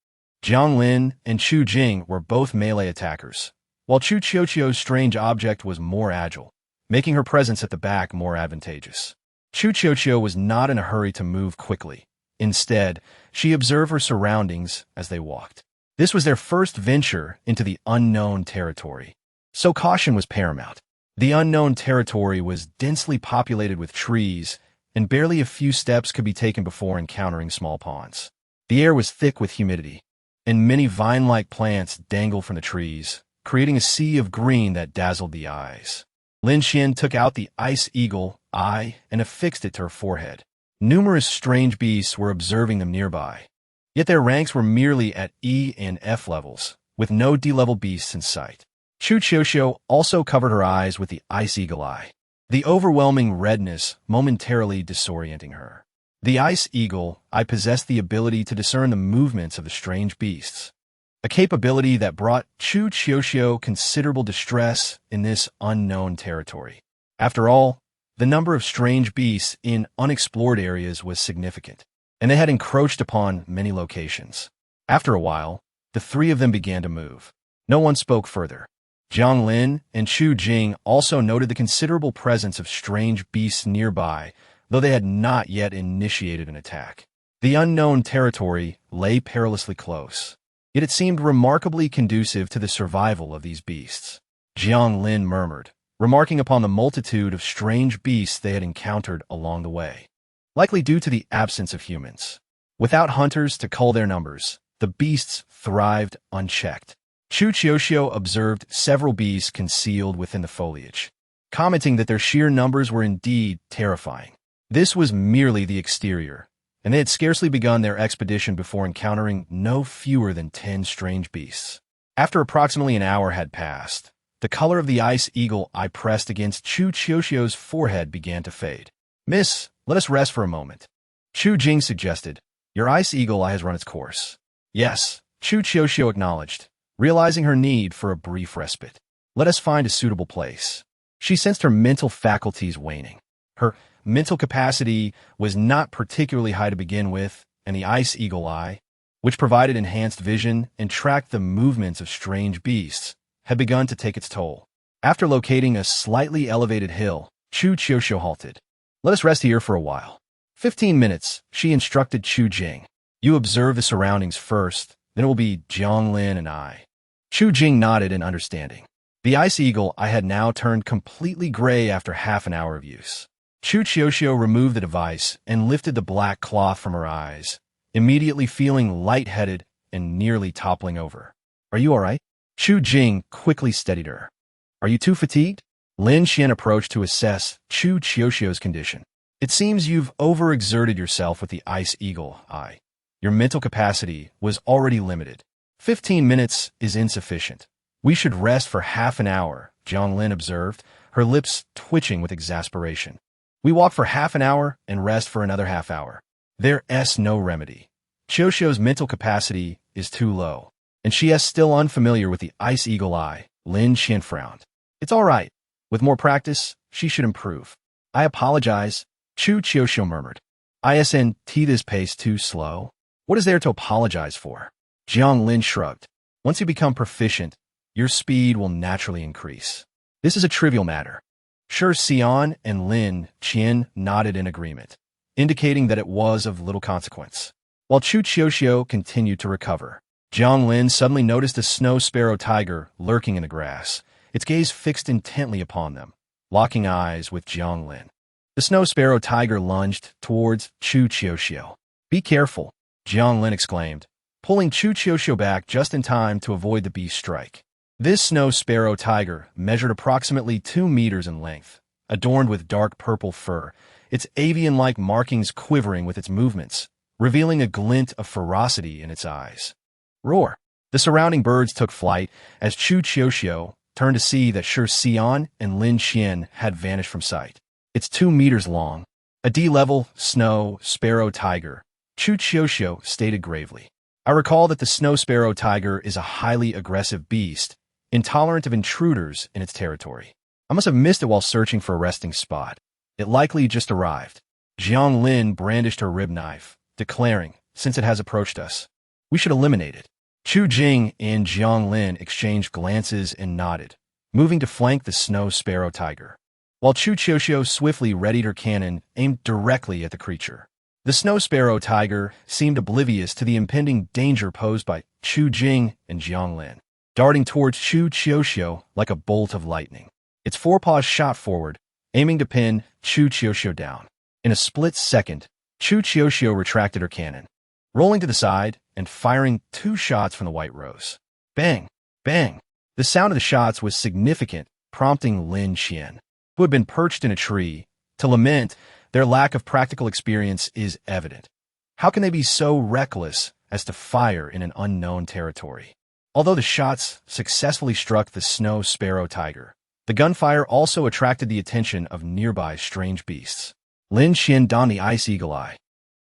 Jiang Lin and Chu Jing were both melee attackers, while Chu Qiuqiu's strange object was more agile, making her presence at the back more advantageous. Chu Qiuqiu was not in a hurry to move quickly. Instead, she observed her surroundings as they walked. This was their first venture into the unknown territory, so caution was paramount. The unknown territory was densely populated with trees, and barely a few steps could be taken before encountering small ponds. The air was thick with humidity, and many vine-like plants dangled from the trees, creating a sea of green that dazzled the eyes. Lin Xian took out the ice eagle eye and affixed it to her forehead. Numerous strange beasts were observing them nearby, yet their ranks were merely at E and F levels, with no D-level beasts in sight. Chu Qiuqiu also covered her eyes with the ice eagle eye, the overwhelming redness momentarily disorienting her. The ice eagle eye possessed the ability to discern the movements of the strange beasts, a capability that brought Chu Qiuqiu considerable distress in this unknown territory. After all, the number of strange beasts in unexplored areas was significant, and they had encroached upon many locations. After a while, the three of them began to move. No one spoke further. Jiang Lin and Chu Jing also noted the considerable presence of strange beasts nearby, though they had not yet initiated an attack. The unknown territory lay perilously close, yet it seemed remarkably conducive to the survival of these beasts. Jiang Lin murmured, remarking upon the multitude of strange beasts they had encountered along the way, likely due to the absence of humans. Without hunters to cull their numbers, the beasts thrived unchecked. Chu Qiuqiu observed several beasts concealed within the foliage, commenting that their sheer numbers were indeed terrifying. This was merely the exterior, and they had scarcely begun their expedition before encountering no fewer than 10 strange beasts. After approximately an hour had passed, the color of the ice eagle eye pressed against Chu Qiuqiu's forehead began to fade. "Miss, let us rest for a moment," Chu Jing suggested. "Your ice eagle eye has run its course." "Yes," Chu Qiuqiu acknowledged, realizing her need for a brief respite. "Let us find a suitable place." She sensed her mental faculties waning. Her mental capacity was not particularly high to begin with, and the ice eagle eye, which provided enhanced vision and tracked the movements of strange beasts, had begun to take its toll. After locating a slightly elevated hill, Chu Qiuqiu halted. "Let us rest here for a while." 15 minutes, she instructed Chu Jing. "You observe the surroundings first, then it will be Jiang Lin and I." Chu Jing nodded in understanding. The ice eagle eye had now turned completely gray after half an hour of use. Chu Qiuqiu removed the device and lifted the black cloth from her eyes, immediately feeling lightheaded and nearly toppling over. "Are you all right?" Chu Jing quickly steadied her. "Are you too fatigued?" Lin Xian approached to assess Chu Qiuqiu's condition. "It seems you've overexerted yourself with the ice eagle eye. Your mental capacity was already limited. 15 minutes is insufficient. We should rest for half an hour," Jiang Lin observed, her lips twitching with exasperation. "We walk for half an hour and rest for another half hour. There's no remedy. Qiuqiu's mental capacity is too low, and she is still unfamiliar with the ice eagle eye." Lin Xian frowned. "It's all right. With more practice, she should improve." "I apologize," Chu Qiuqiu murmured. "Isn't this pace too slow?" "What is there to apologize for?" Jiang Lin shrugged. "Once you become proficient, your speed will naturally increase. This is a trivial matter." Shi Xian and Lin Qian nodded in agreement, indicating that it was of little consequence. While Chu Qiuqiu continued to recover, Jiang Lin suddenly noticed a snow sparrow tiger lurking in the grass, its gaze fixed intently upon them, locking eyes with Jiang Lin. The snow sparrow tiger lunged towards Chu Qiuqiu. "Be careful," Jiang Lin exclaimed, pulling Chu Qiuqiu back just in time to avoid the beast's strike. This snow sparrow tiger measured approximately 2 meters in length, adorned with dark purple fur, its avian-like markings quivering with its movements, revealing a glint of ferocity in its eyes. "Roar!" The surrounding birds took flight as Chu Qiuqiu turned to see that Shi Xian and Lin Xian had vanished from sight. It's 2 meters long. A D-level snow sparrow tiger, Chu Qiuxiu stated gravely. I recall that the snow sparrow tiger is a highly aggressive beast, intolerant of intruders in its territory. I must have missed it while searching for a resting spot. It likely just arrived. Jiang Lin brandished her rib knife, declaring, since it has approached us, we should eliminate it. Chu Jing and Jiang Lin exchanged glances and nodded, moving to flank the snow sparrow tiger, while Chu Qiuxiu swiftly readied her cannon aimed directly at the creature. The snow sparrow tiger seemed oblivious to the impending danger posed by Chu Jing and Jiang Lin, darting towards Chu Qiuxiu like a bolt of lightning. Its forepaws shot forward, aiming to pin Chu Qiuxiu down. In a split second, Chu Qiuxiu retracted her cannon, rolling to the side and firing 2 shots from the white rose. Bang! Bang! The sound of the shots was significant, prompting Lin Xian, who had been perched in a tree, to lament. Their lack of practical experience is evident. How can they be so reckless as to fire in an unknown territory? Although the shots successfully struck the snow sparrow tiger, the gunfire also attracted the attention of nearby strange beasts. Lin Xian donned the ice eagle eye,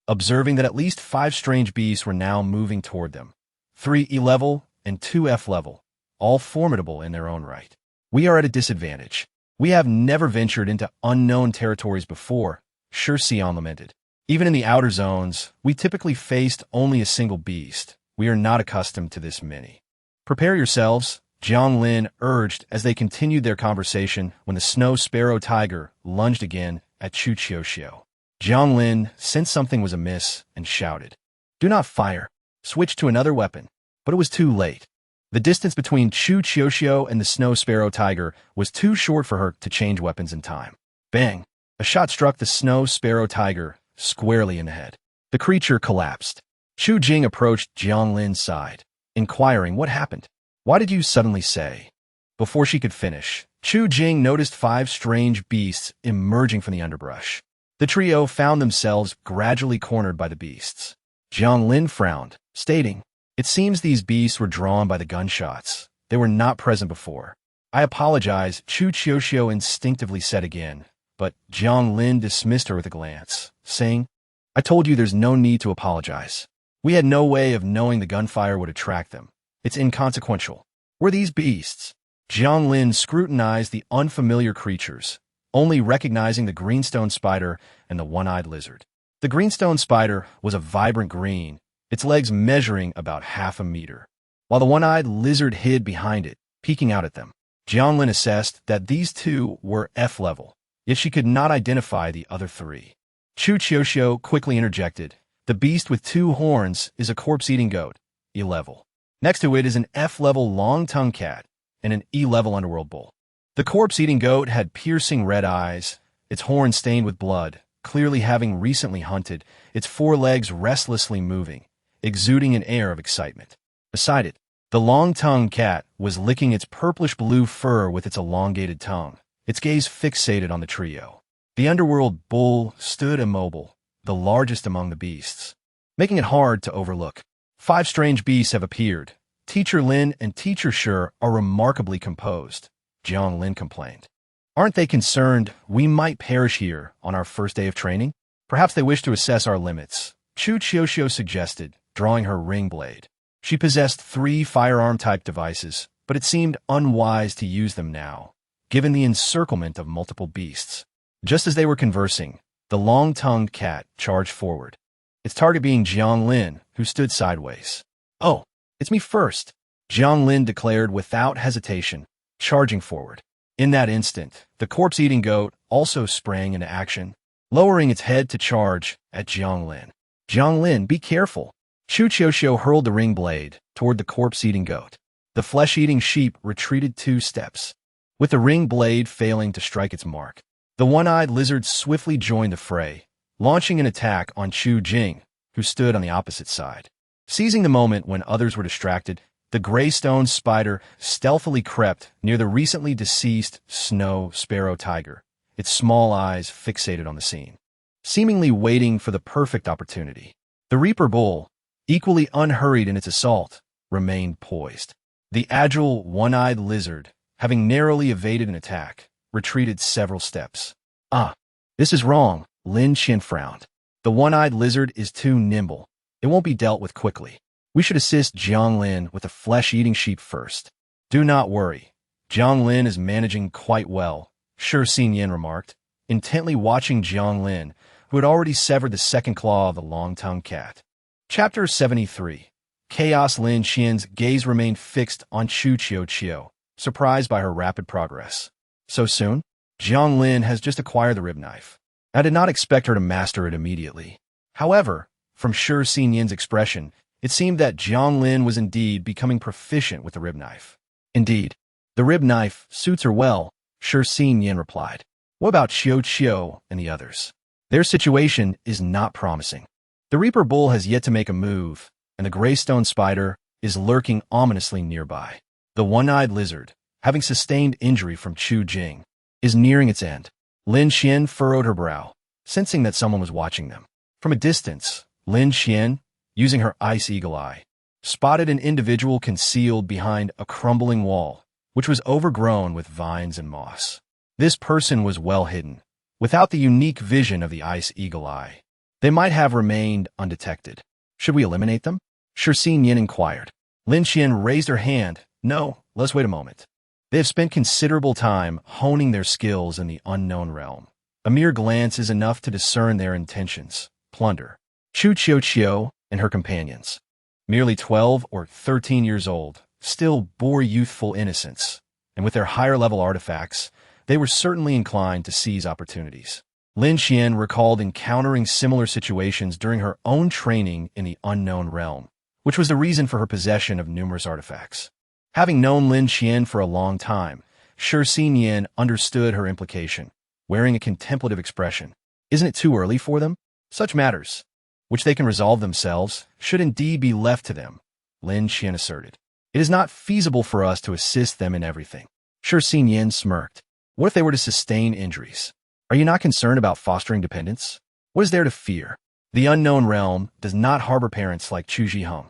observing that at least 5 strange beasts were now moving toward them. 3 E-level and 2 F-level, all formidable in their own right. We are at a disadvantage. We have never ventured into unknown territories before, Shi Xian lamented. Even in the outer zones, we typically faced only a single beast. We are not accustomed to this many. Prepare yourselves, Jiang Lin urged as they continued their conversation when the snow sparrow tiger lunged again at Chu Qiuxiu. Jiang Lin sensed something was amiss and shouted, "Do not fire. Switch to another weapon." But it was too late. The distance between Chu Qiuxiu and the snow sparrow tiger was too short for her to change weapons in time. Bang! A shot struck the snow sparrow tiger squarely in the head. The creature collapsed. Chu Jing approached Jiang Lin's side, inquiring what happened. Why did you suddenly say? Before she could finish, Chu Jing noticed 5 strange beasts emerging from the underbrush. The trio found themselves gradually cornered by the beasts. Jiang Lin frowned, stating, "It seems these beasts were drawn by the gunshots. They were not present before." "I apologize," Chu Qiuxiu instinctively said again, but Jiang Lin dismissed her with a glance, saying, "I told you there's no need to apologize. We had no way of knowing the gunfire would attract them. It's inconsequential." Were these beasts? Jiang Lin scrutinized the unfamiliar creatures, only recognizing the greenstone spider and the one-eyed lizard. The greenstone spider was a vibrant green, its legs measuring about 1/2 meter, while the one-eyed lizard hid behind it, peeking out at them. Jiang Lin assessed that these 2 were F-level, yet she could not identify the other 3. Chu Qiuxiu quickly interjected, "The beast with 2 horns is a corpse-eating goat, E-level. Next to it is an F-level long-tongued cat and an E-level underworld bull." The corpse-eating goat had piercing red eyes, its horns stained with blood, clearly having recently hunted, its 4 legs restlessly moving, exuding an air of excitement. Beside it, the long-tongued cat was licking its purplish-blue fur with its elongated tongue, its gaze fixated on the trio. The underworld bull stood immobile, the largest among the beasts, making it hard to overlook. 5 strange beasts have appeared. Teacher Lin and Teacher Shi are remarkably composed, Jiang Lin complained. "Aren't they concerned we might perish here on our first day of training? Perhaps they wish to assess our limits," Chu Qiuxiu suggested, drawing her ring blade. She possessed 3 firearm-type devices, but it seemed unwise to use them now, given the encirclement of multiple beasts. Just as they were conversing, the long-tongued cat charged forward, its target being Jiang Lin, who stood sideways. "Oh, it's me first," Jiang Lin declared without hesitation, charging forward. In that instant, the corpse-eating goat also sprang into action, lowering its head to charge at Jiang Lin. "Jiang Lin, be careful." Chu Qiuxiu hurled the ring blade toward the corpse-eating goat. The flesh-eating sheep retreated 2 steps, with the ring blade failing to strike its mark. The one-eyed lizard swiftly joined the fray, launching an attack on Chu Jing, who stood on the opposite side. Seizing the moment when others were distracted, the gray-stone spider stealthily crept near the recently deceased snow sparrow tiger, its small eyes fixated on the scene, seemingly waiting for the perfect opportunity. The Reaper bull, equally unhurried in its assault, remained poised. The agile, one-eyed lizard having narrowly evaded an attack, retreated several steps. Ah, this is wrong, Lin Qian frowned. The one-eyed lizard is too nimble. It won't be dealt with quickly. We should assist Jiang Lin with the flesh-eating sheep first. Do not worry. Jiang Lin is managing quite well, Shi Xinyan remarked, intently watching Jiang Lin, who had already severed the second claw of the long-tongued cat. Chapter 73. Chaos. Lin Qian's gaze remained fixed on Chu Qiu, surprised by her rapid progress. So soon? Jiang Lin has just acquired the rib knife. I did not expect her to master it immediately. However, from Shi Xinyan's expression, it seemed that Jiang Lin was indeed becoming proficient with the rib knife. Indeed, the rib knife suits her well, Shi Xinyan replied. What about Qiu and the others? Their situation is not promising. The Reaper Bull has yet to make a move, and the Greystone Spider is lurking ominously nearby. The one-eyed lizard, having sustained injury from Chu Jing, is nearing its end. Lin Qian furrowed her brow, sensing that someone was watching them. From a distance, Lin Qian, using her ice eagle eye, spotted an individual concealed behind a crumbling wall, which was overgrown with vines and moss. This person was well hidden. Without the unique vision of the ice eagle eye, they might have remained undetected. Should we eliminate them? Shi Xinyan inquired. Lin Qian raised her hand. No, let's wait a moment. They have spent considerable time honing their skills in the unknown realm. A mere glance is enough to discern their intentions. Plunder. Chu Qiu and her companions, merely 12 or 13 years old, still bore youthful innocence, and with their higher-level artifacts, they were certainly inclined to seize opportunities. Lin Qian recalled encountering similar situations during her own training in the unknown realm, which was the reason for her possession of numerous artifacts. Having known Lin Qian for a long time, Shi Xinyan understood her implication, wearing a contemplative expression. Isn't it too early for them? Such matters, which they can resolve themselves, should indeed be left to them, Lin Qian asserted. It is not feasible for us to assist them in everything. Shi Xinyan smirked. What if they were to sustain injuries? Are you not concerned about fostering dependence? What is there to fear? The unknown realm does not harbor parents like Chu Zhiheng,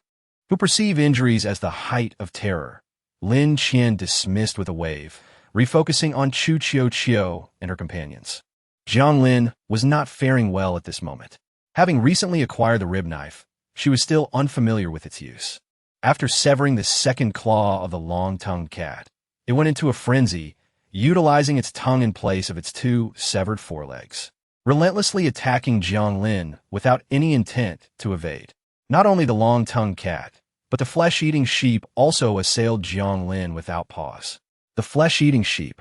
who perceive injuries as the height of terror. Lin Qian dismissed with a wave, refocusing on Chu Qiu and her companions. Jiang Lin was not faring well at this moment. Having recently acquired the rib knife, she was still unfamiliar with its use. After severing the second claw of the long-tongued cat, it went into a frenzy, utilizing its tongue in place of its two severed forelegs, relentlessly attacking Jiang Lin without any intent to evade. Not only the long-tongued cat, but the flesh-eating sheep also assailed Jiang Lin without pause. The flesh-eating sheep,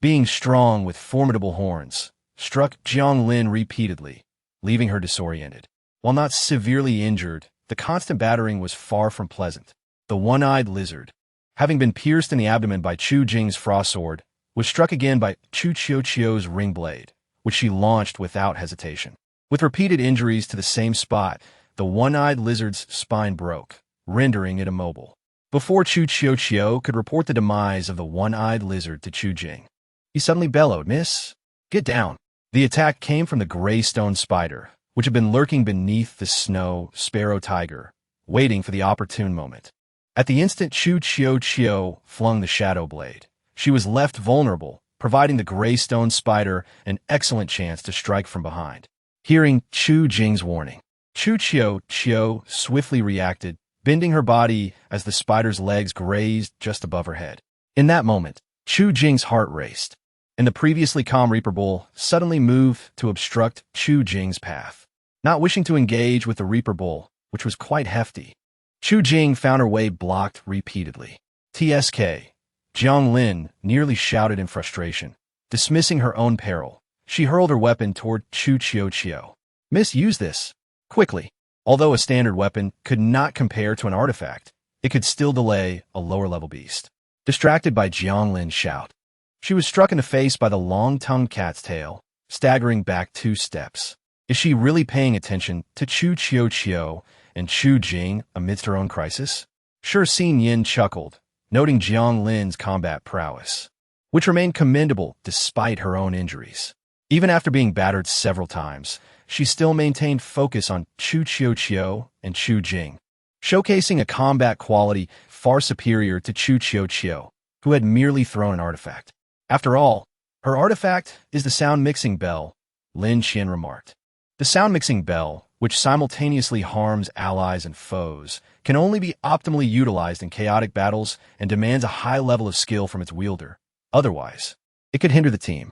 being strong with formidable horns, struck Jiang Lin repeatedly, leaving her disoriented. While not severely injured, the constant battering was far from pleasant. The one-eyed lizard, having been pierced in the abdomen by Chu Jing's frost sword, was struck again by Chu Qiu's ring blade, which she launched without hesitation. With repeated injuries to the same spot, the one-eyed lizard's spine broke, rendering it immobile. Before Chu Qiu could report the demise of the one-eyed lizard to Chu Jing, he suddenly bellowed, "Miss, get down." The attack came from the Greystone Spider, which had been lurking beneath the snow sparrow tiger, waiting for the opportune moment. At the instant Chu Qiu flung the shadow blade, she was left vulnerable, providing the Greystone Spider an excellent chance to strike from behind. Hearing Chu Jing's warning, Chu Qiu swiftly reacted, bending her body as the spider's legs grazed just above her head. In that moment, Chu Jing's heart raced, and the previously calm Reaper Bull suddenly moved to obstruct Chu Jing's path. Not wishing to engage with the Reaper Bull, which was quite hefty, Chu Jing found her way blocked repeatedly. "TSK!" Jiang Lin nearly shouted in frustration. Dismissing her own peril, she hurled her weapon toward Chu Qiu. "Miss, use this. Quickly." Although a standard weapon could not compare to an artifact, it could still delay a lower-level beast. Distracted by Jiang Lin's shout, she was struck in the face by the long-tongued cat's tail, staggering back 2 steps. Is she really paying attention to Chu Qiu and Chu Jing amidst her own crisis? Shi Xinyan chuckled, noting Jiang Lin's combat prowess, which remained commendable despite her own injuries. Even after being battered several times, she still maintained focus on Chu Qiu and Chu Jing, showcasing a combat quality far superior to Chu Qiu. who had merely thrown an artifact. After all, her artifact is the sound-mixing bell, Lin Qian remarked. The sound-mixing bell, which simultaneously harms allies and foes, can only be optimally utilized in chaotic battles and demands a high level of skill from its wielder. Otherwise, it could hinder the team.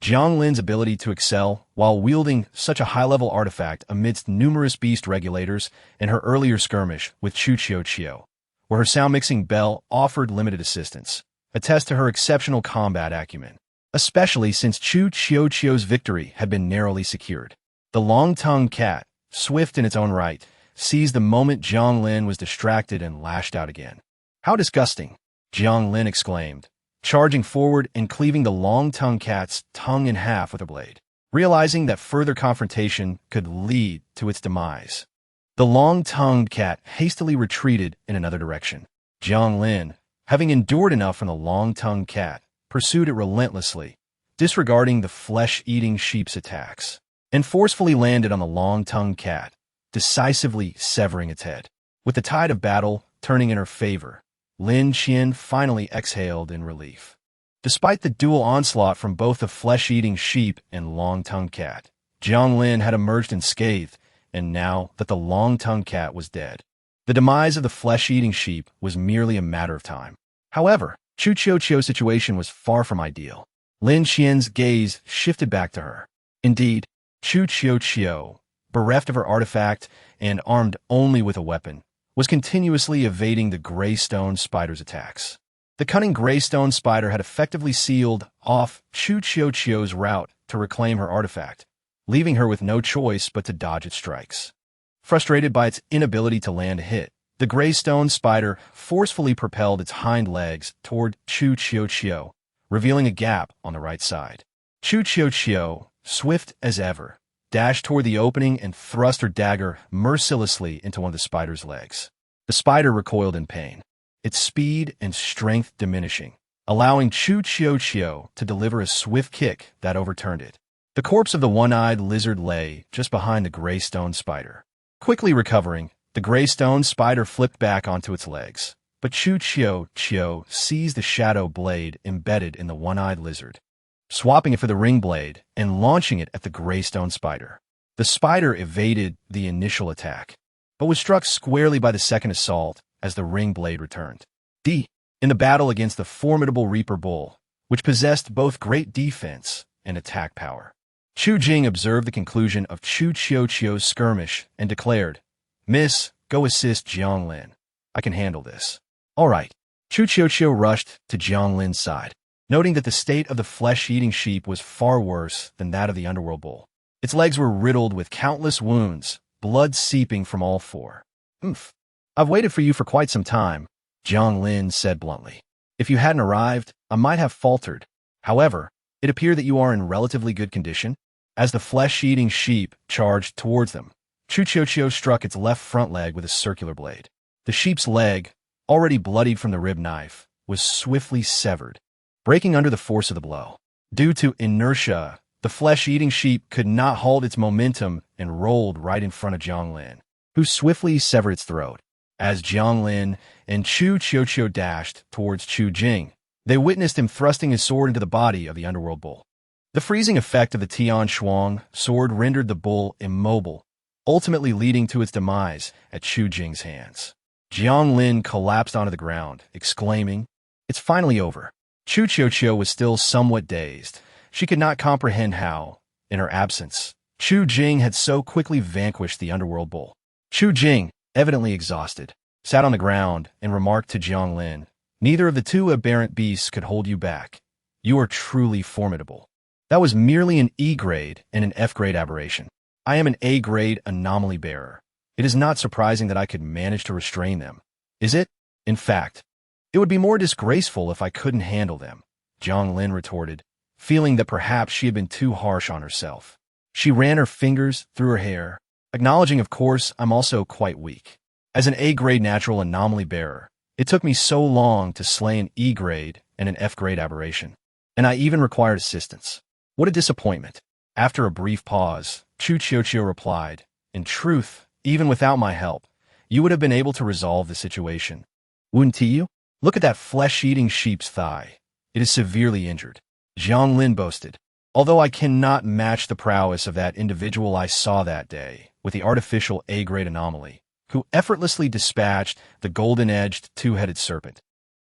Jiang Lin's ability to excel while wielding such a high-level artifact amidst numerous beast regulators in her earlier skirmish with Chu Qiuqiu, where her sound-mixing bell offered limited assistance, attests to her exceptional combat acumen, especially since Chu Qiuqiu's victory had been narrowly secured. The long-tongued cat, swift in its own right, seized the moment Jiang Lin was distracted and lashed out again. "How disgusting!" Jiang Lin exclaimed, charging forward and cleaving the long-tongued cat's tongue in half with a blade, realizing that further confrontation could lead to its demise. The long-tongued cat hastily retreated in another direction. Jiang Lin, having endured enough from the long-tongued cat, pursued it relentlessly, disregarding the flesh-eating sheep's attacks, and forcefully landed on the long-tongued cat, decisively severing its head. With the tide of battle turning in her favor, Lin Qian finally exhaled in relief. Despite the dual onslaught from both the flesh-eating sheep and long-tongued cat, Jiang Lin had emerged unscathed, and now that the long-tongued cat was dead, the demise of the flesh-eating sheep was merely a matter of time. However, Chu Qiuqiu's situation was far from ideal. Lin Qian's gaze shifted back to her. Indeed, Chu Qiuqiu, bereft of her artifact and armed only with a weapon, was continuously evading the gray stone spider's attacks. The cunning gray stone spider had effectively sealed off Chu Qiuqiu's route to reclaim her artifact, leaving her with no choice but to dodge its strikes. Frustrated by its inability to land a hit, the gray stone spider forcefully propelled its hind legs toward Chu Qiuqiu, revealing a gap on the right side. Chu Qiuqiu, swift as ever, dashed toward the opening and thrust her dagger mercilessly into one of the spider's legs. The spider recoiled in pain, its speed and strength diminishing, allowing Chu Qiuqiu to deliver a swift kick that overturned it. The corpse of the one-eyed lizard lay just behind the gray stone spider. Quickly recovering, the gray stone spider flipped back onto its legs, but Chu Qiuqiu seized the shadow blade embedded in the one-eyed lizard, swapping it for the ring blade and launching it at the gray stone spider. The spider evaded the initial attack, but was struck squarely by the second assault as the ring blade returned. In the battle against the formidable Reaper Bull, which possessed both great defense and attack power. Chu Jing observed the conclusion of Chu Qiuqiu's skirmish and declared, "Miss, go assist Jiang Lin. I can handle this." "All right." Chu Qiuqiu rushed to Jiang Lin's side, noting that the state of the flesh-eating sheep was far worse than that of the underworld bull. Its legs were riddled with countless wounds, blood seeping from all four. "Oomph. I've waited for you for quite some time," Jiang Lin said bluntly. "If you hadn't arrived, I might have faltered. However, it appeared that you are in relatively good condition." As the flesh-eating sheep charged towards them, Chu Qiuqiu struck its left front leg with a circular blade. The sheep's leg, already bloodied from the rib knife, was swiftly severed, breaking under the force of the blow. Due to inertia, the flesh-eating sheep could not hold its momentum and rolled right in front of Jiang Lin, who swiftly severed its throat. As Jiang Lin and Chu Qiuqiu dashed towards Chu Jing, they witnessed him thrusting his sword into the body of the underworld bull. The freezing effect of the Tian Shuang sword rendered the bull immobile, ultimately leading to its demise at Chu Jing's hands. Jiang Lin collapsed onto the ground, exclaiming, "It's finally over." Chu Qiuqiu was still somewhat dazed. She could not comprehend how, in her absence, Chu Jing had so quickly vanquished the underworld bull. Chu Jing, evidently exhausted, sat on the ground and remarked to Jiang Lin, "Neither of the two aberrant beasts could hold you back. You are truly formidable." That was merely an E-grade and an F-grade aberration. I am an A-grade anomaly bearer. It is not surprising that I could manage to restrain them, is it? In fact, it would be more disgraceful if I couldn't handle them, Jiang Lin retorted, feeling that perhaps she had been too harsh on herself. She ran her fingers through her hair, acknowledging, "Of course, I'm also quite weak. As an A-grade natural anomaly bearer, it took me so long to slay an E-grade and an F-grade aberration, and I even required assistance. What a disappointment." After a brief pause, Chu Qiuqiu replied, "In truth, even without my help, you would have been able to resolve the situation, wouldn't you?" Look at that flesh-eating sheep's thigh. It is severely injured. Jiang Lin boasted. Although I cannot match the prowess of that individual I saw that day with the artificial A-grade anomaly, who effortlessly dispatched the golden-edged two-headed serpent.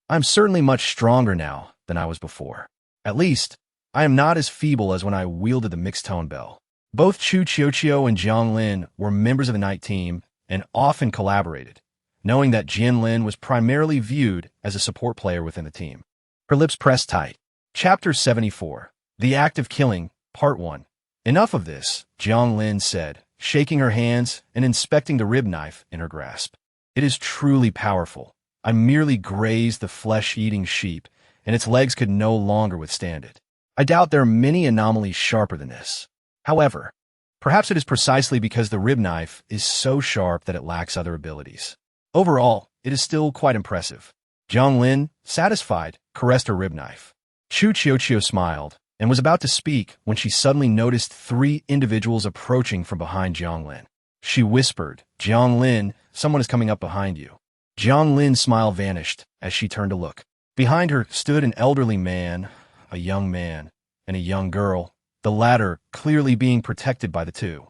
I'm certainly much stronger now than I was before. At least, I am not as feeble as when I wielded the mixed-tone bell. Both Chu Qiuqiu and Jiang Lin were members of the night team and often collaborated, knowing that Jian Lin was primarily viewed as a support player within the team. Her lips pressed tight. Chapter 74. The Act of Killing, Part 1. Enough of this, Jiang Lin said, shaking her hands and inspecting the rib knife in her grasp. It is truly powerful. I merely grazed the flesh-eating sheep, and its legs could no longer withstand it. I doubt there are many anomalies sharper than this. However, perhaps it is precisely because the rib knife is so sharp that it lacks other abilities. Overall, it is still quite impressive. Jiang Lin, satisfied, caressed her rib knife. Chu Qiuqiu smiled and was about to speak when she suddenly noticed 3 individuals approaching from behind Jiang Lin. She whispered, "Jiang Lin, someone is coming up behind you." Jiang Lin's smile vanished as she turned to look. Behind her stood an elderly man, a young man, and a young girl, the latter clearly being protected by the two.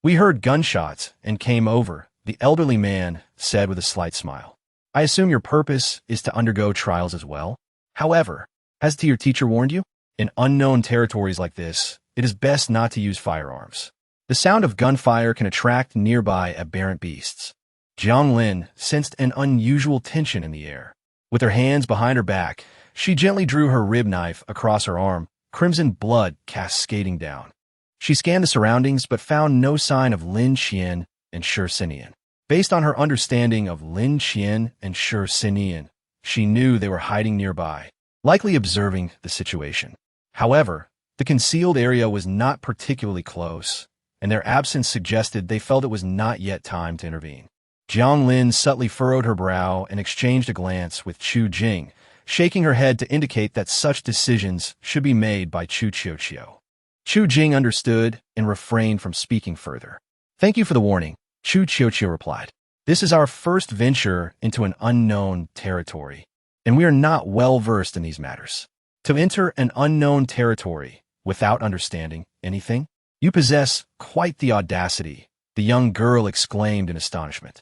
"We heard gunshots and came over," the elderly man said with a slight smile. "I assume your purpose is to undergo trials as well? However, has your teacher warned you? In unknown territories like this, it is best not to use firearms. The sound of gunfire can attract nearby aberrant beasts." Jiang Lin sensed an unusual tension in the air. With her hands behind her back, she gently drew her rib knife across her arm, crimson blood cascading down. She scanned the surroundings but found no sign of Lin Qian and Shi Sinian. Based on her understanding of Lin Qian and Shi Sinian, she knew they were hiding nearby, likely observing the situation. However, the concealed area was not particularly close, and their absence suggested they felt it was not yet time to intervene. Jiang Lin subtly furrowed her brow and exchanged a glance with Chu Jing, shaking her head to indicate that such decisions should be made by Chu Qiuqiu. Chu Jing understood and refrained from speaking further. "Thank you for the warning," Chu Qiuqiu replied. "This is our first venture into an unknown territory, and we are not well versed in these matters. To enter an unknown territory without understanding anything? You possess quite the audacity," the young girl exclaimed in astonishment.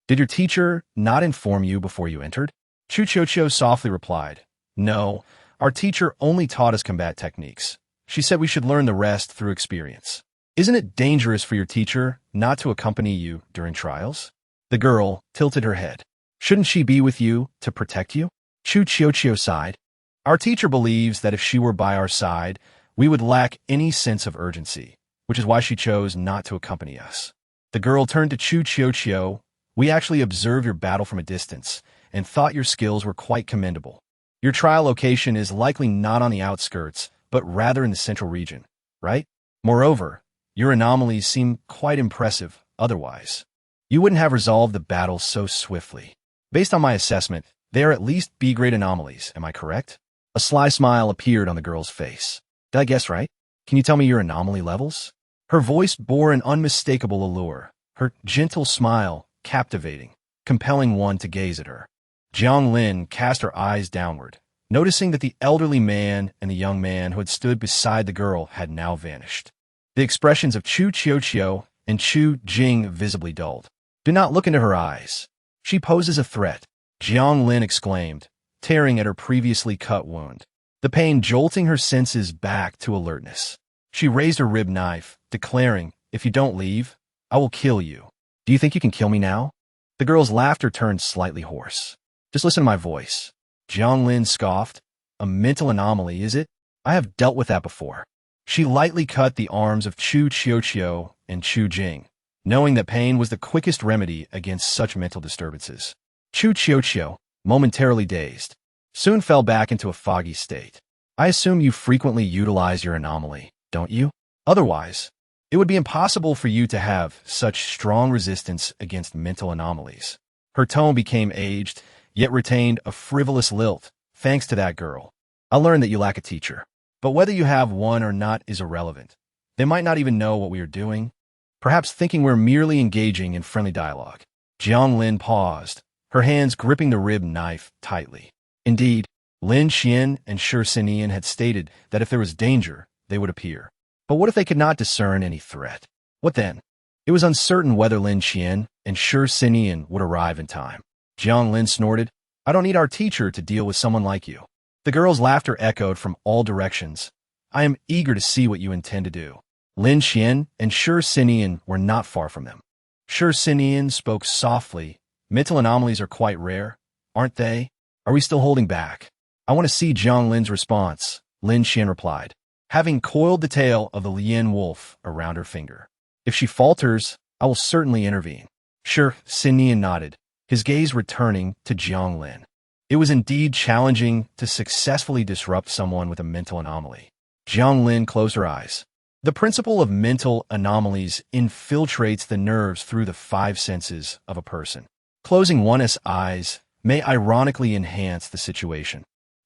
"Did your teacher not inform you before you entered?" Chu Qiuqiu softly replied, "No, our teacher only taught us combat techniques. She said we should learn the rest through experience. Isn't it dangerous for your teacher not to accompany you during trials?" The girl tilted her head. "Shouldn't she be with you to protect you?" Chu Qiuqiu sighed. "Our teacher believes that if she were by our side, we would lack any sense of urgency, which is why she chose not to accompany us." The girl turned to Chu Qiuqiu. "We actually observed your battle from a distance and thought your skills were quite commendable. Your trial location is likely not on the outskirts, but rather in the central region, right? Moreover, your anomalies seem quite impressive otherwise. You wouldn't have resolved the battle so swiftly. Based on my assessment, they are at least B-grade anomalies, am I correct?" A sly smile appeared on the girl's face. "Did I guess right? Can you tell me your anomaly levels?" Her voice bore an unmistakable allure, her gentle smile captivating, compelling one to gaze at her. Jiang Lin cast her eyes downward, noticing that the elderly man and the young man who had stood beside the girl had now vanished. The expressions of Chu Qiuqiu and Chu Jing visibly dulled. "Do not look into her eyes. She poses a threat," Jiang Lin exclaimed, tearing at her previously cut wound, the pain jolting her senses back to alertness. She raised her rib knife, declaring, "If you don't leave, I will kill you. Do you think you can kill me now?" The girl's laughter turned slightly hoarse. "Just listen to my voice." Jiang Lin scoffed. "A mental anomaly, is it? I have dealt with that before." She lightly cut the arms of Chu Qiuqiu and Chu Jing, knowing that pain was the quickest remedy against such mental disturbances. Chu Qiuqiu, momentarily dazed, soon fell back into a foggy state. "I assume you frequently utilize your anomaly, don't you? Otherwise, it would be impossible for you to have such strong resistance against mental anomalies." Her tone became aged, yet retained a frivolous lilt, thanks to that girl. "I learned that you lack a teacher. But whether you have one or not is irrelevant. They might not even know what we are doing, perhaps thinking we're merely engaging in friendly dialogue." Jiang Lin paused, her hands gripping the rib knife tightly. Indeed, Lin Xian and Shi Xinyan had stated that if there was danger, they would appear. But what if they could not discern any threat? What then? It was uncertain whether Lin Xian and Shi Xinyan would arrive in time. Jiang Lin snorted, "I don't need our teacher to deal with someone like you." The girl's laughter echoed from all directions. "I am eager to see what you intend to do." Lin Xian and Shi Xinyan were not far from them. Shi Xinyan spoke softly. "Mental anomalies are quite rare, aren't they? Are we still holding back?" "I want to see Jiang Lin's response," Lin Xian replied, having coiled the tail of the Lian wolf around her finger. "If she falters, I will certainly intervene." Shi Xinyan nodded, his gaze returning to Jiang Lin. It was indeed challenging to successfully disrupt someone with a mental anomaly. Jiang Lin closed her eyes. The principle of mental anomalies infiltrates the nerves through the five senses of a person. Closing one's eyes may ironically enhance the situation.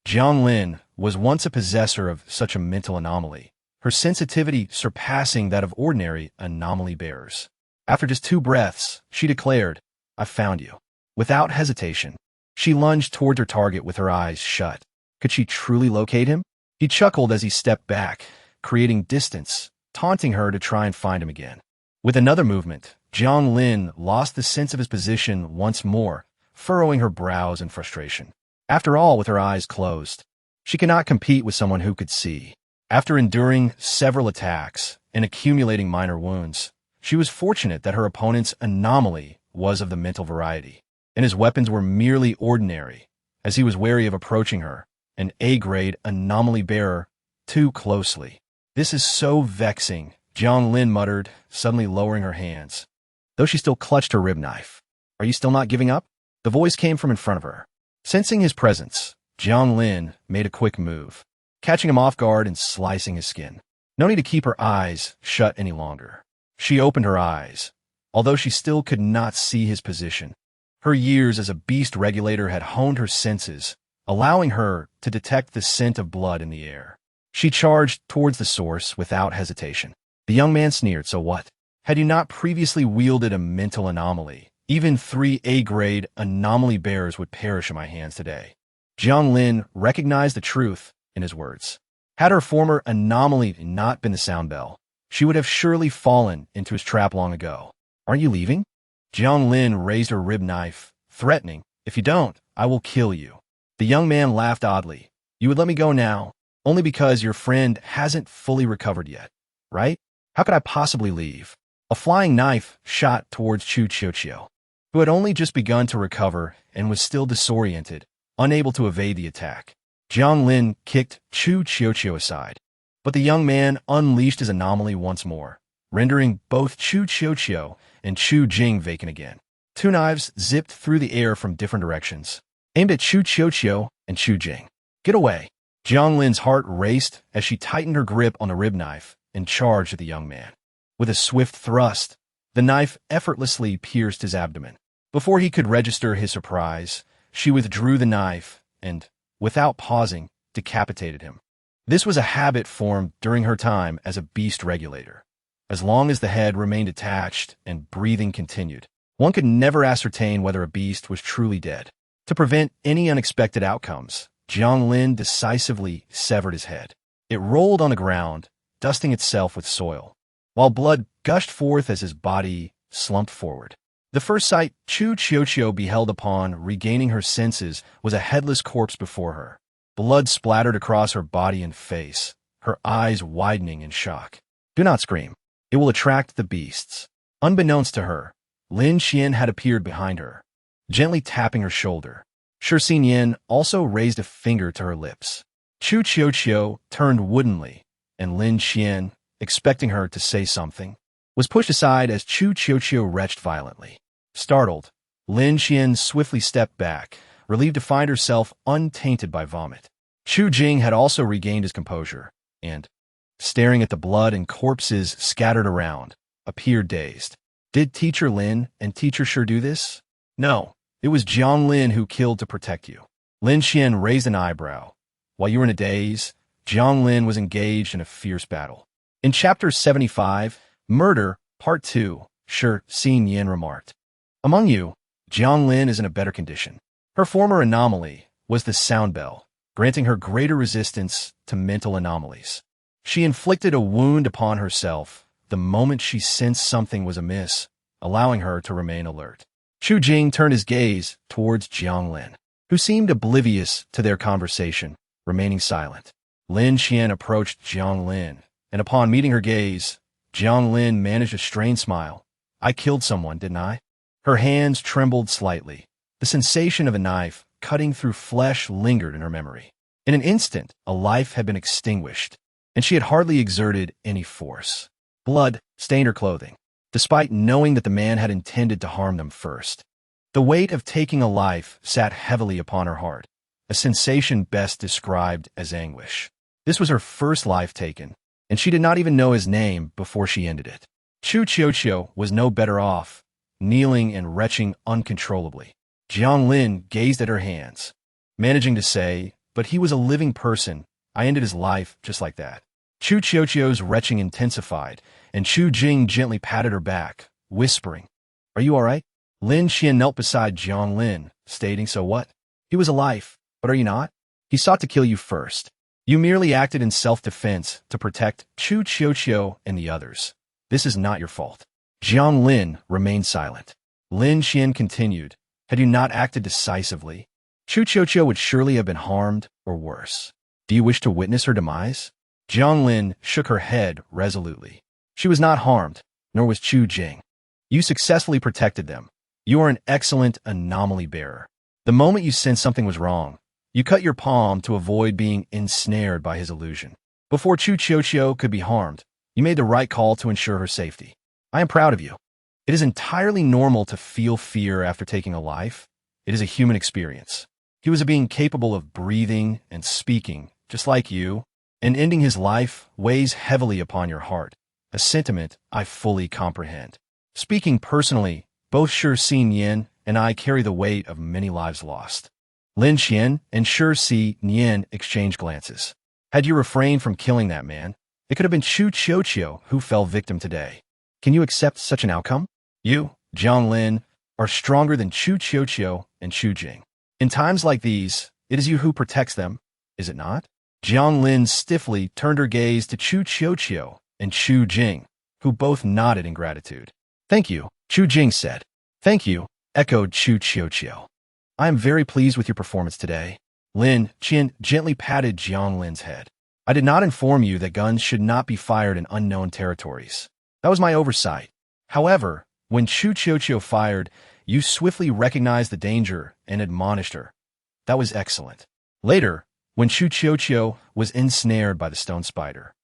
Jiang Lin was once a possessor of such a mental anomaly, her sensitivity surpassing that of ordinary anomaly bearers. After just 2 breaths, she declared, "I found you." Without hesitation, she lunged toward her target with her eyes shut. Could she truly locate him? He chuckled as he stepped back, creating distance, taunting her to try and find him again. With another movement, Jiang Lin lost the sense of his position once more, furrowing her brows in frustration. After all, with her eyes closed, she cannot compete with someone who could see. After enduring several attacks and accumulating minor wounds, she was fortunate that her opponent's anomaly was of the mental variety, and his weapons were merely ordinary, as he was wary of approaching her, an A-grade anomaly bearer, too closely. "This is so vexing," Jiang Lin muttered, suddenly lowering her hands, though she still clutched her rib knife. "Are you still not giving up?" The voice came from in front of her. Sensing his presence, Jiang Lin made a quick move, catching him off guard and slicing his skin. No need to keep her eyes shut any longer. She opened her eyes, although she still could not see his position. Her years as a beast regulator had honed her senses, allowing her to detect the scent of blood in the air. She charged towards the source without hesitation. The young man sneered, "So what? Had you not previously wielded a mental anomaly, even 3 A-grade anomaly bearers would perish in my hands today." Jiang Lin recognized the truth in his words. Had her former anomaly not been the sound bell, she would have surely fallen into his trap long ago. "Aren't you leaving?" Jiang Lin raised her rib knife, threatening, "If you don't, I will kill you." The young man laughed oddly. "You would let me go now, only because your friend hasn't fully recovered yet, right? How could I possibly leave?" A flying knife shot towards Chu Qiuqiu, who had only just begun to recover and was still disoriented, unable to evade the attack. Jiang Lin kicked Chu Qiuqiu aside, but the young man unleashed his anomaly once more, rendering both Chu Qiuqiu and Chu Jing vacant again. 2 knives zipped through the air from different directions, aimed at Chu Qiuqiu and Chu Jing. "Get away!" Jiang Lin's heart raced as she tightened her grip on the rib knife and charged at the young man. With a swift thrust, the knife effortlessly pierced his abdomen. Before he could register his surprise, she withdrew the knife and, without pausing, decapitated him. This was a habit formed during her time as a beast regulator. As long as the head remained attached and breathing continued, one could never ascertain whether a beast was truly dead. To prevent any unexpected outcomes, Jiang Lin decisively severed his head. It rolled on the ground, dusting itself with soil, while blood gushed forth as his body slumped forward. The first sight Chu Qiuqiu beheld upon regaining her senses was a headless corpse before her. Blood splattered across her body and face, her eyes widening in shock. "Do not scream. It will attract the beasts." Unbeknownst to her, Lin Xian had appeared behind her, gently tapping her shoulder. Shi Xinyan also raised a finger to her lips. Chu Qiuqiu turned woodenly, and Lin Xian, expecting her to say something, was pushed aside as Chu Qiuqiu retched violently. Startled, Lin Xian swiftly stepped back, relieved to find herself untainted by vomit. Chu Jing had also regained his composure, and, staring at the blood and corpses scattered around, appeared dazed. Did Teacher Lin and Teacher Shi do this? No, it was Jiang Lin who killed to protect you. Lin Xian raised an eyebrow. While you were in a daze, Jiang Lin was engaged in a fierce battle. In Chapter 75, Murder, Part 2, Shi Xinyan remarked, "Among you, Jiang Lin is in a better condition. Her former anomaly was the sound bell, granting her greater resistance to mental anomalies. She inflicted a wound upon herself the moment she sensed something was amiss, allowing her to remain alert. Chu Jing turned his gaze towards Jiang Lin, who seemed oblivious to their conversation, remaining silent. Lin Qian approached Jiang Lin, and upon meeting her gaze, Jiang Lin managed a strained smile. I killed someone, didn't I? Her hands trembled slightly. The sensation of a knife cutting through flesh lingered in her memory. In an instant, a life had been extinguished, and she had hardly exerted any force. Blood stained her clothing, despite knowing that the man had intended to harm them first. The weight of taking a life sat heavily upon her heart, a sensation best described as anguish. This was her first life taken, and she did not even know his name before she ended it. Chu Qiuqiu was no better off, kneeling and retching uncontrollably. Jiang Lin gazed at her hands, managing to say, "But he was a living person. I ended his life just like that." Chu Qiuqiu's retching intensified, and Chu Jing gently patted her back, whispering, "Are you all right?" Lin Qian knelt beside Jiang Lin, stating, "So what? He was a life, but are you not? He sought to kill you first. You merely acted in self-defense to protect Chu Qiuqiu and the others. This is not your fault." Jiang Lin remained silent. Lin Qian continued, "Had you not acted decisively, Chu Qiuqiu would surely have been harmed or worse. Do you wish to witness her demise?" Jiang Lin shook her head resolutely. "She was not harmed, nor was Chu Jing. You successfully protected them. You are an excellent anomaly bearer. The moment you sensed something was wrong, you cut your palm to avoid being ensnared by his illusion. Before Chu Qiuqiu could be harmed, you made the right call to ensure her safety. I am proud of you. It is entirely normal to feel fear after taking a life. It is a human experience. He was a being capable of breathing and speaking, just like you, and ending his life weighs heavily upon your heart, a sentiment I fully comprehend. Speaking personally, both Shi Nian and I carry the weight of many lives lost." Lin Qian and Shi Nian exchanged glances. "Had you refrained from killing that man, it could have been Chu Qiuqiu who fell victim today. Can you accept such an outcome? You, Jiang Lin, are stronger than Chu Qiuqiu and Chu Jing. In times like these, it is you who protects them, is it not?" Jiang Lin stiffly turned her gaze to Chu Qiuqiu and Chu Jing, who both nodded in gratitude. "Thank you," Chu Jing said. "Thank you," echoed Chu Qiuqiu. "I am very pleased with your performance today." Lin Qian gently patted Jiang Lin's head. "I did not inform you that guns should not be fired in unknown territories. That was my oversight. However, when Chu Qiuqiu fired, you swiftly recognized the danger and admonished her. That was excellent. Later, when Chu Qiuqiu was ensnared by the stone spider,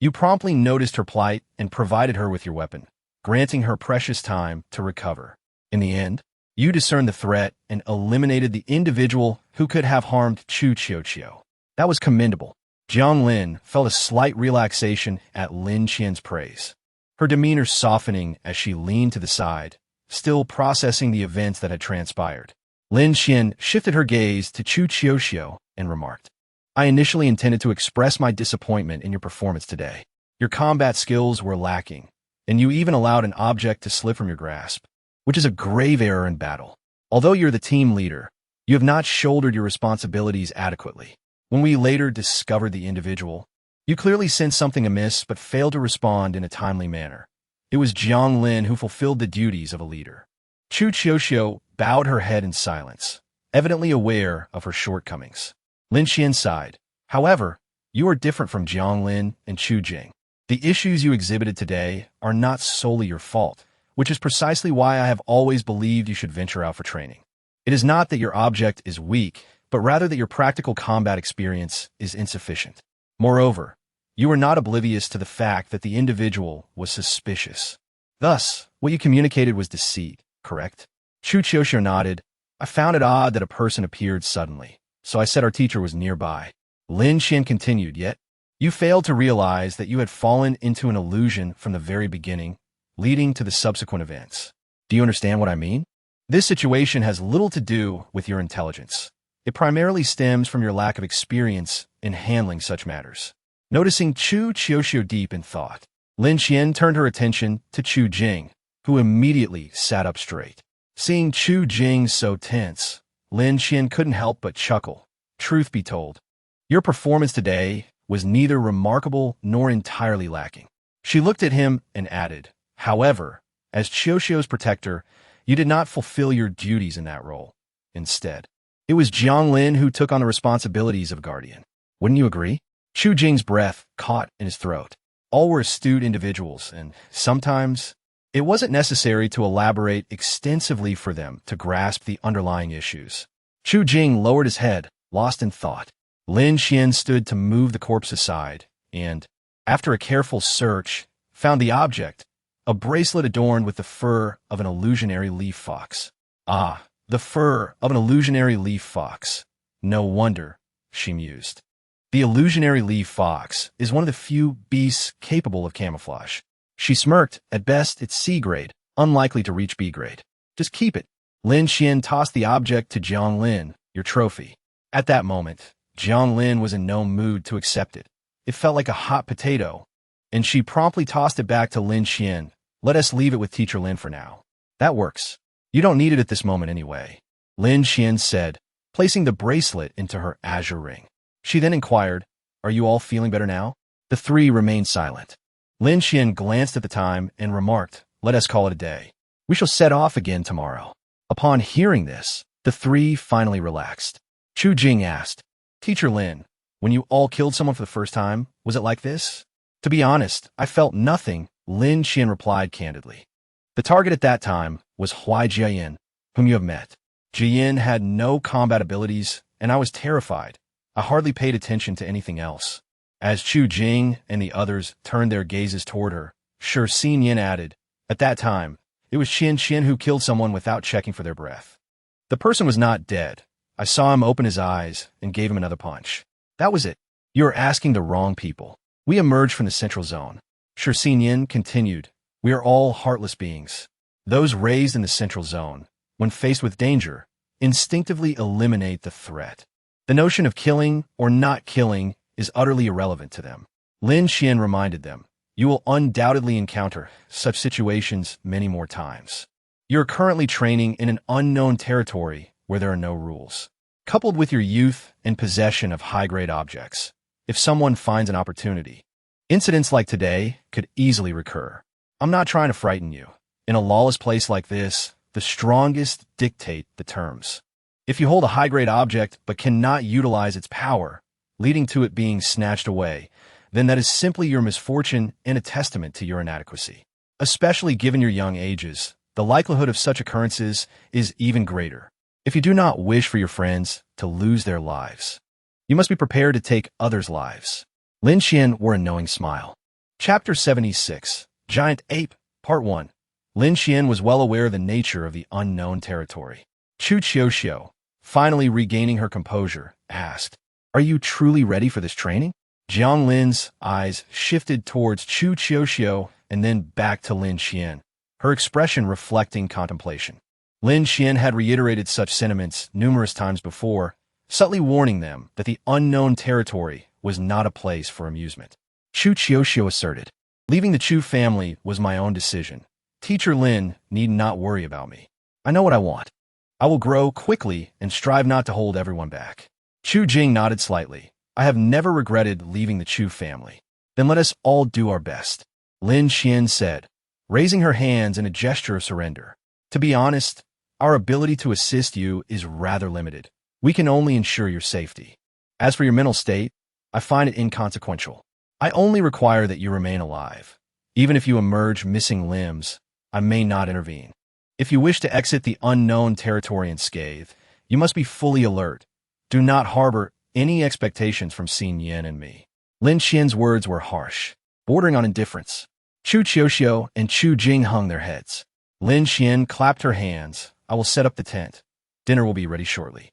you promptly noticed her plight and provided her with your weapon, granting her precious time to recover. In the end, you discerned the threat and eliminated the individual who could have harmed Chu Qiuqiu. That was commendable." Jiang Lin felt a slight relaxation at Lin Qian's praise, her demeanor softening as she leaned to the side, still processing the events that had transpired. Lin Qian shifted her gaze to Chu Qiuqiu and remarked, "I initially intended to express my disappointment in your performance today. Your combat skills were lacking, and you even allowed an object to slip from your grasp, which is a grave error in battle. Although you're the team leader, you have not shouldered your responsibilities adequately. When we later discovered the individual, you clearly sensed something amiss but failed to respond in a timely manner. It was Jiang Lin who fulfilled the duties of a leader." Chu Qiuqiu bowed her head in silence, evidently aware of her shortcomings. Lin Qian sighed. "However, you are different from Jiang Lin and Chu Jing. The issues you exhibited today are not solely your fault, which is precisely why I have always believed you should venture out for training. It is not that your object is weak, but rather that your practical combat experience is insufficient. Moreover, you were not oblivious to the fact that the individual was suspicious. Thus, what you communicated was deceit, correct?" Chu Qiuqiu nodded. "I found it odd that a person appeared suddenly, so I said our teacher was nearby." Lin Qian continued, "Yet, you failed to realize that you had fallen into an illusion from the very beginning, leading to the subsequent events. Do you understand what I mean? This situation has little to do with your intelligence. It primarily stems from your lack of experience in handling such matters." Noticing Chu Qiuqiu deep in thought, Lin Qian turned her attention to Chu Jing, who immediately sat up straight. Seeing Chu Jing so tense, Lin Qian couldn't help but chuckle. Truth be told, your performance today was neither remarkable nor entirely lacking. She looked at him and added, however, as Qiuxiu's protector, you did not fulfill your duties in that role. Instead, it was Jianglin who took on the responsibilities of guardian. Wouldn't you agree? Chu Jing's breath caught in his throat. All were astute individuals, and sometimes it wasn't necessary to elaborate extensively for them to grasp the underlying issues. Chu Jing lowered his head, lost in thought. Lin Xian stood to move the corpse aside, and, after a careful search, found the object, a bracelet adorned with the fur of an illusionary leaf fox. Ah, the fur of an illusionary leaf fox. No wonder, she mused. The illusionary leaf fox is one of the few beasts capable of camouflage. She smirked. At best, it's C grade, unlikely to reach B grade. Just keep it. Lin Xian tossed the object to Jiang Lin, your trophy. At that moment, Jiang Lin was in no mood to accept it. It felt like a hot potato, and she promptly tossed it back to Lin Xian. Let us leave it with Teacher Lin for now. That works. You don't need it at this moment anyway, Lin Xian said, placing the bracelet into her azure ring. She then inquired, are you all feeling better now? The three remained silent. Lin Xian glanced at the time and remarked, let us call it a day. We shall set off again tomorrow. Upon hearing this, the three finally relaxed. Chu Jing asked, Teacher Lin, when you all killed someone for the first time, was it like this? To be honest, I felt nothing, Lin Xian replied candidly. The target at that time was Huai Jiayin, whom you have met. Jiyin had no combat abilities, and I was terrified. I hardly paid attention to anything else. As Chu Jing and the others turned their gazes toward her, Shi Xinyan added, at that time, it was Qian Qian who killed someone without checking for their breath. The person was not dead. I saw him open his eyes and gave him another punch. That was it. You are asking the wrong people. We emerged from the central zone. Shi Xinyan continued, we are all heartless beings. Those raised in the central zone, when faced with danger, instinctively eliminate the threat. The notion of killing or not killing is utterly irrelevant to them. Lin Xian reminded them, you will undoubtedly encounter such situations many more times. You're currently training in an unknown territory where there are no rules. Coupled with your youth and possession of high-grade objects, if someone finds an opportunity, incidents like today could easily recur. I'm not trying to frighten you. In a lawless place like this, the strongest dictate the terms. If you hold a high-grade object but cannot utilize its power, leading to it being snatched away, then that is simply your misfortune and a testament to your inadequacy. Especially given your young ages, the likelihood of such occurrences is even greater. If you do not wish for your friends to lose their lives, you must be prepared to take others' lives. Lin Xian wore a knowing smile. Chapter 76, Giant Ape, Part 1. Lin Xian was well aware of the nature of the unknown territory. Chu Qiuxiu, finally regaining her composure, asked, are you truly ready for this training? Jiang Lin's eyes shifted towards Chu Qiuxiu and then back to Lin Xian, her expression reflecting contemplation. Lin Xian had reiterated such sentiments numerous times before, subtly warning them that the unknown territory was not a place for amusement. Chu Qiuxiu asserted, leaving the Chu family was my own decision. Teacher Lin need not worry about me. I know what I want. I will grow quickly and strive not to hold everyone back. Chu Jing nodded slightly. I have never regretted leaving the Chu family. Then let us all do our best, Lin Xian said, raising her hands in a gesture of surrender. To be honest, our ability to assist you is rather limited. We can only ensure your safety. As for your mental state, I find it inconsequential. I only require that you remain alive. Even if you emerge missing limbs, I may not intervene. If you wish to exit the unknown territory unscathed, you must be fully alert. Do not harbor any expectations from Xin Yan and me. Lin Xian's words were harsh, bordering on indifference. Chu Qiuxiu and Chu Jing hung their heads. Lin Xian clapped her hands. I will set up the tent. Dinner will be ready shortly.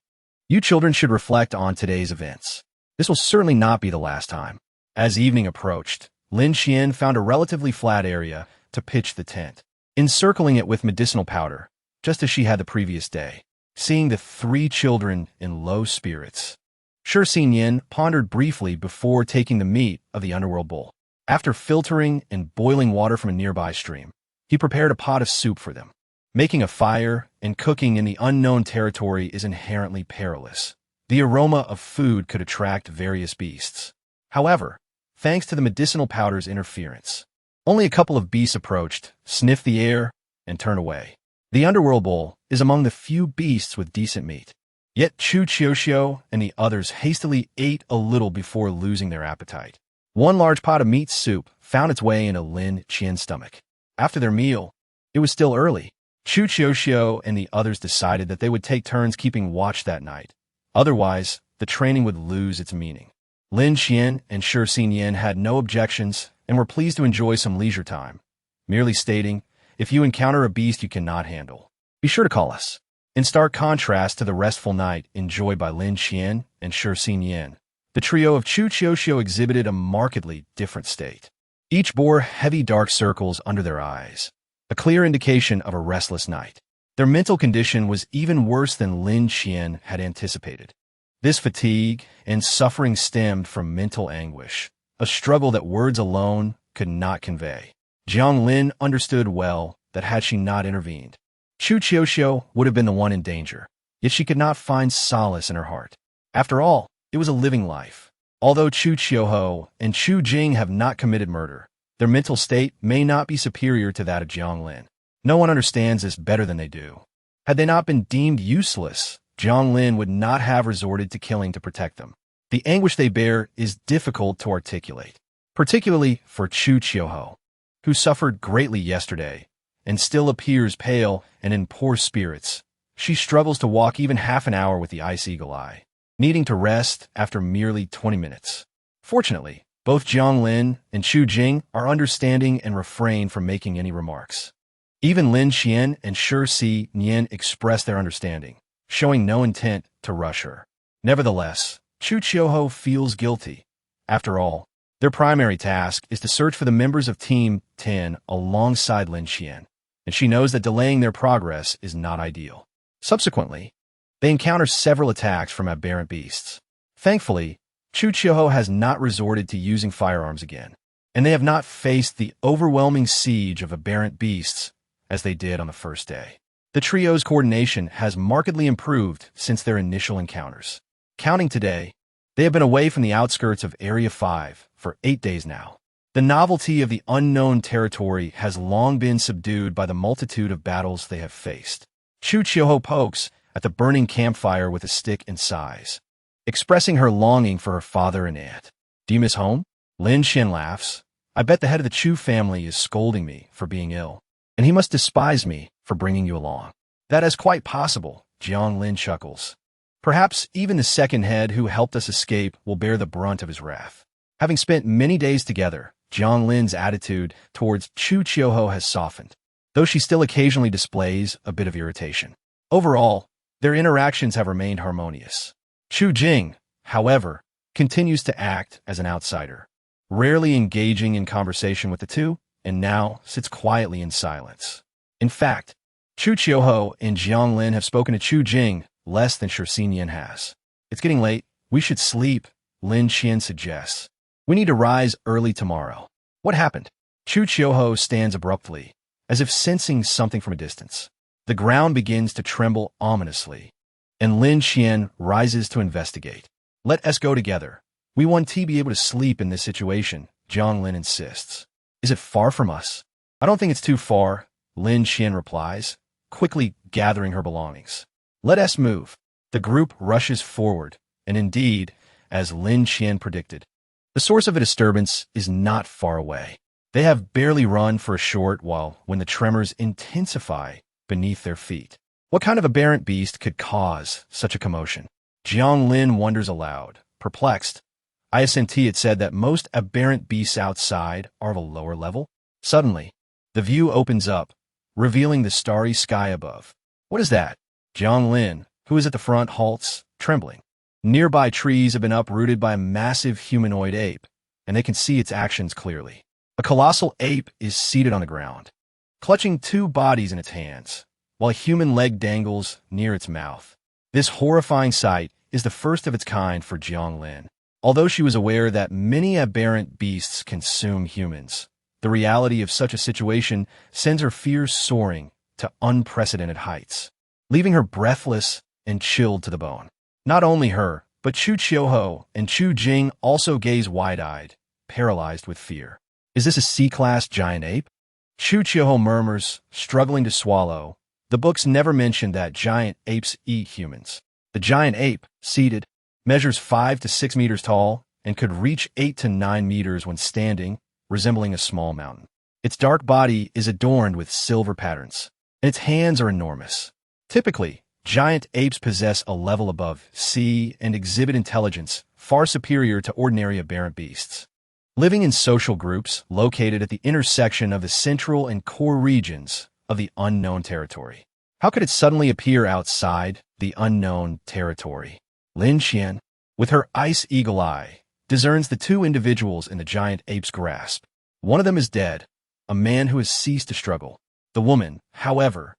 You children should reflect on today's events. This will certainly not be the last time. As evening approached, Lin Xian found a relatively flat area to pitch the tent, encircling it with medicinal powder, just as she had the previous day. Seeing the three children in low spirits, Shi Xinyan pondered briefly before taking the meat of the underworld bull. After filtering and boiling water from a nearby stream, he prepared a pot of soup for them. Making a fire and cooking in the unknown territory is inherently perilous. The aroma of food could attract various beasts. However, thanks to the medicinal powder's interference, only a couple of beasts approached, sniffed the air, and turned away. The underworld bull is among the few beasts with decent meat. Yet Chu Xiuxiu and the others hastily ate a little before losing their appetite. One large pot of meat soup found its way into Lin Qian's stomach. After their meal, it was still early. Chu Xiuxiu and the others decided that they would take turns keeping watch that night. Otherwise, the training would lose its meaning. Lin Qian and Shi Xinyan had no objections and were pleased to enjoy some leisure time, merely stating, "If you encounter a beast you cannot handle, be sure to call us." In stark contrast to the restful night enjoyed by Lin Qian and Shi Xinyan, the trio of Chu Xiuxiu exhibited a markedly different state. Each bore heavy dark circles under their eyes, a clear indication of a restless night. Their mental condition was even worse than Lin Qian had anticipated. This fatigue and suffering stemmed from mental anguish, a struggle that words alone could not convey. Jiang Lin understood well that had she not intervened, Chu Xiuxiu would have been the one in danger, yet she could not find solace in her heart. After all, it was a living life. Although Chu Qiuhou and Chu Jing have not committed murder, their mental state may not be superior to that of Jiang Lin. No one understands this better than they do. Had they not been deemed useless, Jiang Lin would not have resorted to killing to protect them. The anguish they bear is difficult to articulate, particularly for Chu Qiuhou, who suffered greatly yesterday and still appears pale and in poor spirits. She struggles to walk even half an hour with the ice eagle eye, needing to rest after merely 20 minutes. Fortunately, both Jiang Lin and Chu Jing are understanding and refrain from making any remarks. Even Lin Qian and Shi Xinyan express their understanding, showing no intent to rush her. Nevertheless, Chu Qiuhou feels guilty. After all, their primary task is to search for the members of Team 10 alongside Lin Qian, and she knows that delaying their progress is not ideal. Subsequently, they encounter several attacks from aberrant beasts. Thankfully, Chu Qiuhou has not resorted to using firearms again, and they have not faced the overwhelming siege of aberrant beasts as they did on the first day. The trio's coordination has markedly improved since their initial encounters. Counting today, they have been away from the outskirts of Area 5 for 8 days now. The novelty of the unknown territory has long been subdued by the multitude of battles they have faced. Chu Qiuhou pokes at the burning campfire with a stick and sighs, expressing her longing for her father and aunt. "Do you miss home?" Lin Qian laughs. "I bet the head of the Chu family is scolding me for being ill, and he must despise me for bringing you along." "That is quite possible," Jiang Lin chuckles. "Perhaps even the second head who helped us escape will bear the brunt of his wrath." Having spent many days together, Jiang Lin's attitude towards Chu Qiuhou has softened, though she still occasionally displays a bit of irritation. Overall, their interactions have remained harmonious. Chu Jing, however, continues to act as an outsider, rarely engaging in conversation with the two, and now sits quietly in silence. In fact, Chu Qiuhou and Jiang Lin have spoken to Chu Jing less than Shi Xinyan has. "It's getting late. We should sleep," Lin Qian suggests. "We need to rise early tomorrow." "What happened?" Chu Qiuhou stands abruptly, as if sensing something from a distance. The ground begins to tremble ominously, and Lin Qian rises to investigate. "Let us go together. We want to be able to sleep in this situation," Jiang Lin insists. "Is it far from us?" "I don't think it's too far," Lin Qian replies, quickly gathering her belongings. "Let us move." The group rushes forward, and indeed, as Lin Qian predicted, the source of a disturbance is not far away. They have barely run for a short while when the tremors intensify beneath their feet. What kind of aberrant beast could cause such a commotion? Jiang Lin wonders aloud, perplexed. ISNT had said that most aberrant beasts outside are of a lower level. Suddenly, the view opens up, revealing the starry sky above. "What is that?" Jiang Lin, who is at the front, halts, trembling. Nearby trees have been uprooted by a massive humanoid ape, and they can see its actions clearly. A colossal ape is seated on the ground, clutching two bodies in its hands, while a human leg dangles near its mouth. This horrifying sight is the first of its kind for Jiang Lin. Although she was aware that many aberrant beasts consume humans, the reality of such a situation sends her fears soaring to unprecedented heights, leaving her breathless and chilled to the bone. Not only her, but Chu Qiuho and Chu Jing also gaze wide-eyed, paralyzed with fear. Is this a C-class giant ape? Chu Qiuho murmurs, struggling to swallow. The books never mention that giant apes eat humans. The giant ape, seated, measures 5 to 6 meters tall and could reach 8 to 9 meters when standing, resembling a small mountain. Its dark body is adorned with silver patterns, and its hands are enormous. Typically, giant apes possess a level above C and exhibit intelligence far superior to ordinary aberrant beasts. Living in social groups located at the intersection of the central and core regions of the unknown territory. How could it suddenly appear outside the unknown territory? Lin Qian, with her ice eagle eye, discerns the two individuals in the giant ape's grasp. One of them is dead, a man who has ceased to struggle. The woman, however,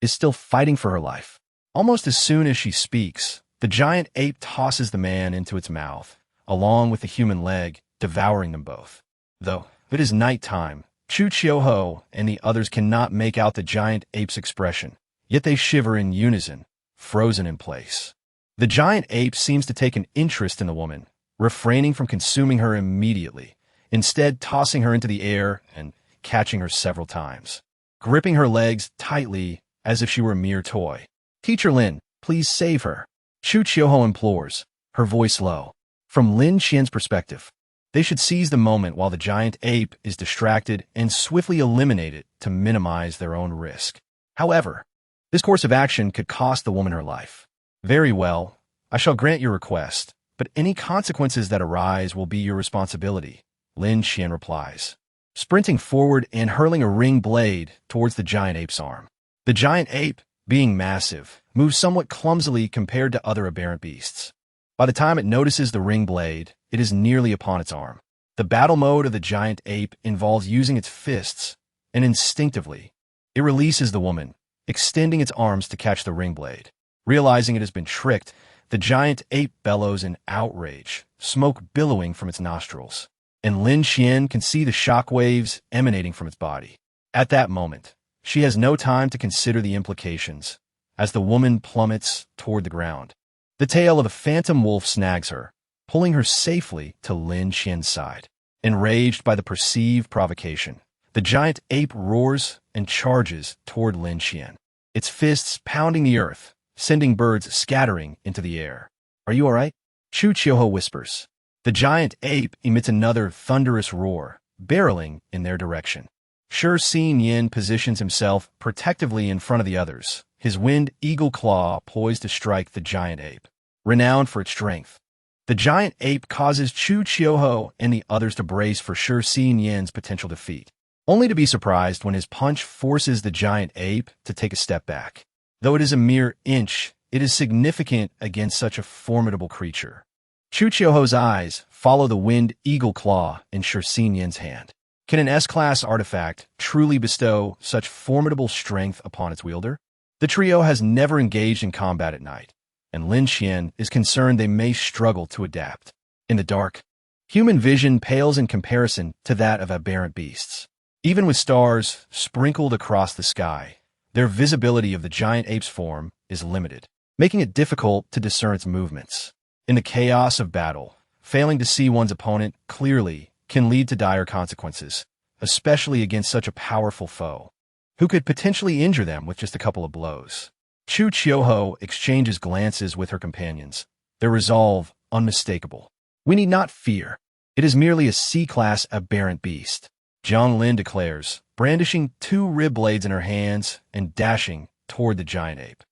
is still fighting for her life. Almost as soon as she speaks, the giant ape tosses the man into its mouth, along with the human leg, devouring them both. Though it is nighttime, Chu Qiuho and the others cannot make out the giant ape's expression, yet they shiver in unison, frozen in place. The giant ape seems to take an interest in the woman, refraining from consuming her immediately, instead tossing her into the air and catching her several times, gripping her legs tightly as if she were a mere toy. Teacher Lin, please save her, Chu Qiuho implores, her voice low. From Lin Qian's perspective, they should seize the moment while the giant ape is distracted and swiftly eliminate it to minimize their own risk. However, this course of action could cost the woman her life. Very well, I shall grant your request, but any consequences that arise will be your responsibility, Lin Qian replies, sprinting forward and hurling a ring blade towards the giant ape's arm. The giant ape, being massive, moves somewhat clumsily compared to other aberrant beasts. By the time it notices the ring blade, it is nearly upon its arm. The battle mode of the giant ape involves using its fists, and instinctively, it releases the woman, extending its arms to catch the ring blade. Realizing it has been tricked, the giant ape bellows in outrage, smoke billowing from its nostrils, and Lin Qian can see the shock waves emanating from its body. At that moment, she has no time to consider the implications, as the woman plummets toward the ground. The tail of a phantom wolf snags her, pulling her safely to Lin Qian's side. Enraged by the perceived provocation, the giant ape roars and charges toward Lin Qian, its fists pounding the earth, sending birds scattering into the air. Are you all right? Chu Qiuho whispers. The giant ape emits another thunderous roar, barreling in their direction. Shi Yin positions himself protectively in front of the others, his winged eagle claw poised to strike the giant ape. Renowned for its strength, the giant ape causes Chu Qiuho and the others to brace for Shi Yin's potential defeat, only to be surprised when his punch forces the giant ape to take a step back. Though it is a mere inch, it is significant against such a formidable creature. Chu Qiuho's eyes follow the winged eagle claw in Shi Yin's hand. Can an S-class artifact truly bestow such formidable strength upon its wielder? The trio has never engaged in combat at night, and Lin Qian is concerned they may struggle to adapt. In the dark, human vision pales in comparison to that of aberrant beasts. Even with stars sprinkled across the sky, their visibility of the giant ape's form is limited, making it difficult to discern its movements. In the chaos of battle, failing to see one's opponent clearly can lead to dire consequences, especially against such a powerful foe, who could potentially injure them with just a couple of blows. Chu Qiuho exchanges glances with her companions, their resolve unmistakable. We need not fear. It is merely a C-class aberrant beast, Jiang Lin declares, brandishing 2 rib blades in her hands and dashing toward the giant ape.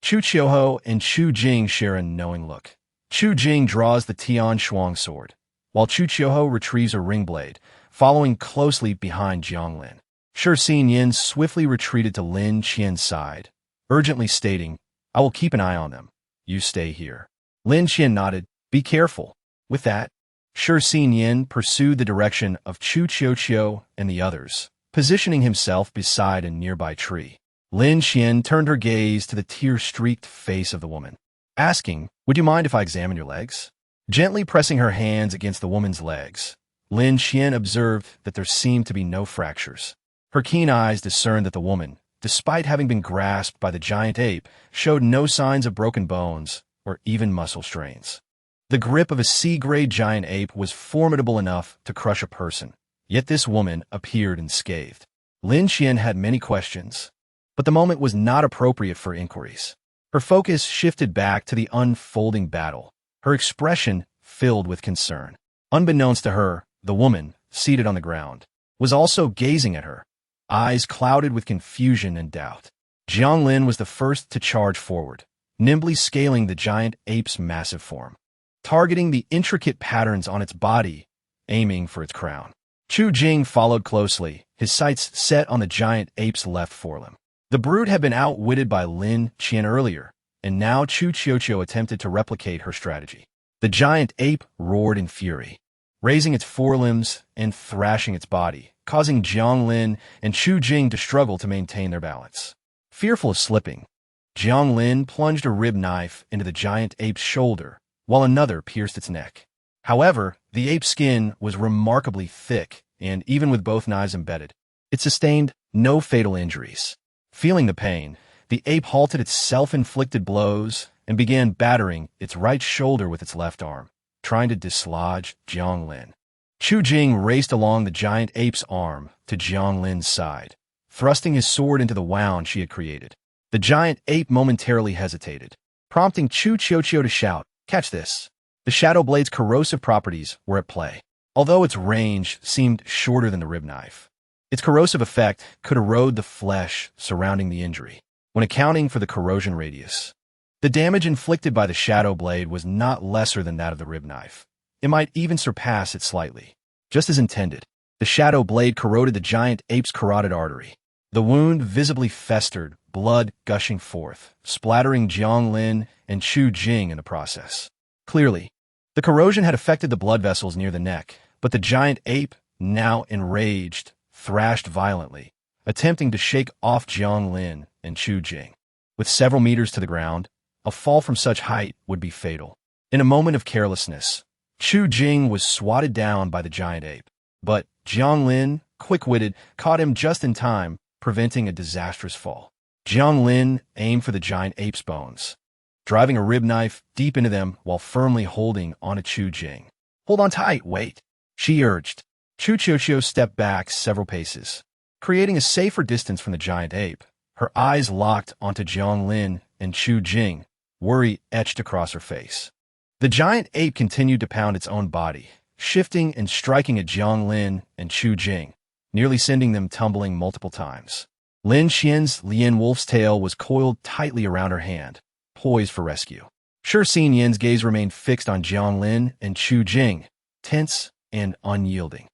Chu Qiuho and Chu Jing share a knowing look. Chu Jing draws the Tian Shuang sword, while Chu Qiuho retrieves a ring blade, following closely behind Jiang Lin. Shi Yin swiftly retreated to Lin Qian's side, urgently stating, I will keep an eye on them. You stay here. Lin Qian nodded, be careful. With that, Shi Yin pursued the direction of Chu Qiuqiu and the others, positioning himself beside a nearby tree. Lin Qian turned her gaze to the tear-streaked face of the woman, asking, would you mind if I examine your legs? Gently pressing her hands against the woman's legs, Lin Qian observed that there seemed to be no fractures. Her keen eyes discerned that the woman, despite having been grasped by the giant ape, showed no signs of broken bones or even muscle strains. The grip of a C-grade giant ape was formidable enough to crush a person, yet this woman appeared unscathed. Lin Qian had many questions, but the moment was not appropriate for inquiries. Her focus shifted back to the unfolding battle, her expression filled with concern. Unbeknownst to her, the woman, seated on the ground, was also gazing at her, eyes clouded with confusion and doubt. Jiang Lin was the first to charge forward, nimbly scaling the giant ape's massive form, targeting the intricate patterns on its body, aiming for its crown. Chu Jing followed closely, his sights set on the giant ape's left forelimb. The brute had been outwitted by Lin Qian earlier, and now Chu Qiuqiu attempted to replicate her strategy. The giant ape roared in fury, raising its forelimbs and thrashing its body, causing Jiang Lin and Chu Jing to struggle to maintain their balance. Fearful of slipping, Jiang Lin plunged a rib knife into the giant ape's shoulder, while another pierced its neck. However, the ape's skin was remarkably thick, and even with both knives embedded, it sustained no fatal injuries. Feeling the pain, the ape halted its self-inflicted blows and began battering its right shoulder with its left arm, trying to dislodge Jiang Lin. Chu Jing raced along the giant ape's arm to Jiang Lin's side, thrusting his sword into the wound she had created. The giant ape momentarily hesitated, prompting Chu Qiuqiu to shout, "Catch this!" The shadow blade's corrosive properties were at play, although its range seemed shorter than the rib knife. Its corrosive effect could erode the flesh surrounding the injury, when accounting for the corrosion radius. The damage inflicted by the shadow blade was not lesser than that of the rib knife. It might even surpass it slightly. Just as intended, the shadow blade corroded the giant ape's carotid artery. The wound visibly festered, blood gushing forth, splattering Jiang Lin and Chu Jing in the process. Clearly, the corrosion had affected the blood vessels near the neck, but the giant ape, now enraged, thrashed violently, attempting to shake off Jiang Lin and Chu Jing. With several meters to the ground, a fall from such height would be fatal. In a moment of carelessness, Chu Jing was swatted down by the giant ape, but Jiang Lin, quick-witted, caught him just in time, preventing a disastrous fall. Jiang Lin aimed for the giant ape's bones, driving a rib knife deep into them while firmly holding onto Chu Jing. "Hold on tight, wait," she urged. Chu Qiuqiu stepped back several paces, creating a safer distance from the giant ape. Her eyes locked onto Jiang Lin and Chu Jing, worry etched across her face. The giant ape continued to pound its own body, shifting and striking at Jiang Lin and Chu Jing, nearly sending them tumbling multiple times. Lin Qian's Lian Wolf's tail was coiled tightly around her hand, poised for rescue. Shi Xinyan's gaze remained fixed on Jiang Lin and Chu Jing, tense and unyielding.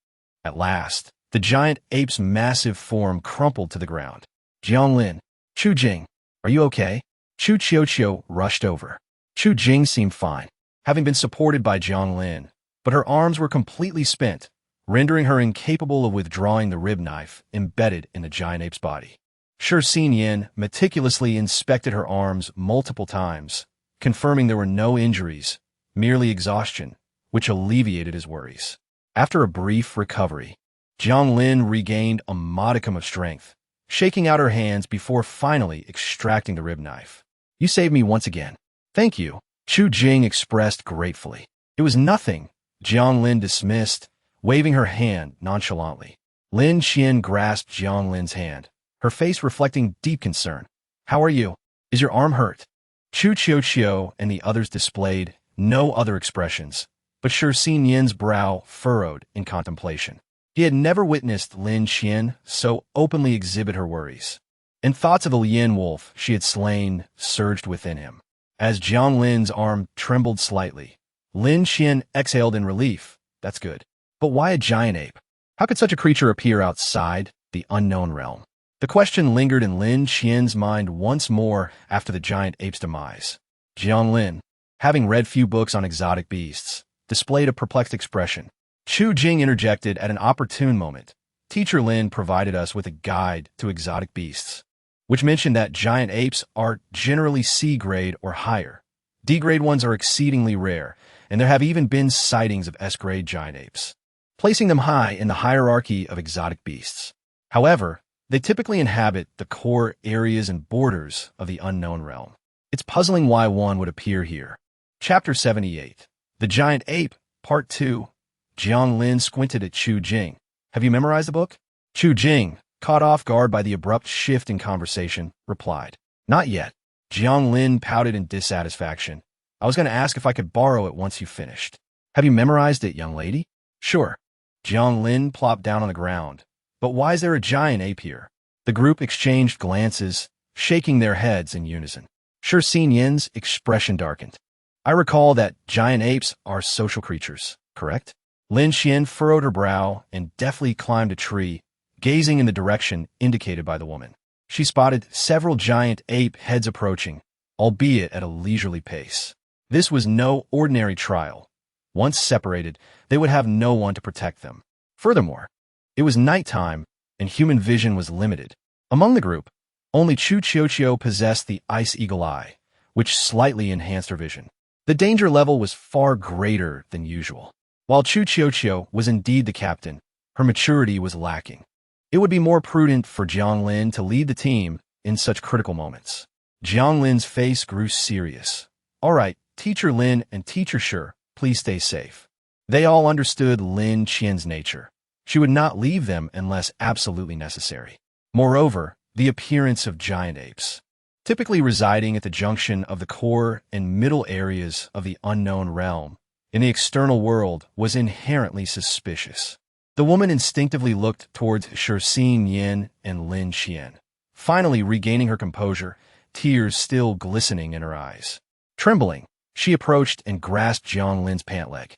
At last, the giant ape's massive form crumpled to the ground. "Jiang Lin, Chu Jing, are you okay?" Chu Qiuqiu rushed over. Chu Jing seemed fine, having been supported by Jiang Lin, but her arms were completely spent, rendering her incapable of withdrawing the rib knife embedded in the giant ape's body. Shi Xinyan meticulously inspected her arms multiple times, confirming there were no injuries, merely exhaustion, which alleviated his worries. After a brief recovery, Jiang Lin regained a modicum of strength, shaking out her hands before finally extracting the rib knife. "You saved me once again." "Thank you," Chu Jing expressed gratefully. "It was nothing," Jiang Lin dismissed, waving her hand nonchalantly. Lin Qian grasped Jiang Lin's hand, her face reflecting deep concern. "How are you? Is your arm hurt?" Chu Qiuqiu and the others displayed no other expressions, but Shi Xinyan's brow furrowed in contemplation. He had never witnessed Lin Qian so openly exhibit her worries, and thoughts of the Lian wolf she had slain surged within him. As Jiang Lin's arm trembled slightly, Lin Qian exhaled in relief. "That's good. But why a giant ape? How could such a creature appear outside the unknown realm?" The question lingered in Lin Qian's mind once more after the giant ape's demise. Jiang Lin, having read few books on exotic beasts, displayed a perplexed expression. Chu Jing interjected at an opportune moment. "Teacher Lin provided us with a guide to exotic beasts, which mentioned that giant apes are generally C-grade or higher. D-grade ones are exceedingly rare, and there have even been sightings of S-grade giant apes, placing them high in the hierarchy of exotic beasts. However, they typically inhabit the core areas and borders of the unknown realm. It's puzzling why one would appear here, Chapter 78. The Giant Ape, Part 2. Jiang Lin squinted at Chu Jing. Have you memorized the book? Chu Jing, caught off guard by the abrupt shift in conversation, replied. Not yet. Jiang Lin pouted in dissatisfaction. I was going to ask if I could borrow it once you finished. Have you memorized it, young lady? Sure. Jiang Lin plopped down on the ground. But why is there a giant ape here? The group exchanged glances, shaking their heads in unison. Shi Xinyan's expression darkened. I recall that giant apes are social creatures, correct? Lin Xian furrowed her brow and deftly climbed a tree, gazing in the direction indicated by the woman. She spotted several giant ape heads approaching, albeit at a leisurely pace. This was no ordinary trial. Once separated, they would have no one to protect them. Furthermore, it was nighttime, and human vision was limited. Among the group, only Chu Qiuqiu possessed the Ice Eagle Eye, which slightly enhanced her vision. The danger level was far greater than usual. While Chu Qiuqiu was indeed the captain, her maturity was lacking. It would be more prudent for Jiang Lin to lead the team in such critical moments. Jiang Lin's face grew serious. All right, Teacher Lin and Teacher Shi, please stay safe. They all understood Lin Qian's nature. She would not leave them unless absolutely necessary. Moreover, the appearance of giant apes, typically residing at the junction of the core and middle areas of the unknown realm, in the external world, was inherently suspicious. The woman instinctively looked towards Shi Xinyan and Lin Qian, finally regaining her composure, tears still glistening in her eyes. Trembling, she approached and grasped Jiang Lin's pant leg.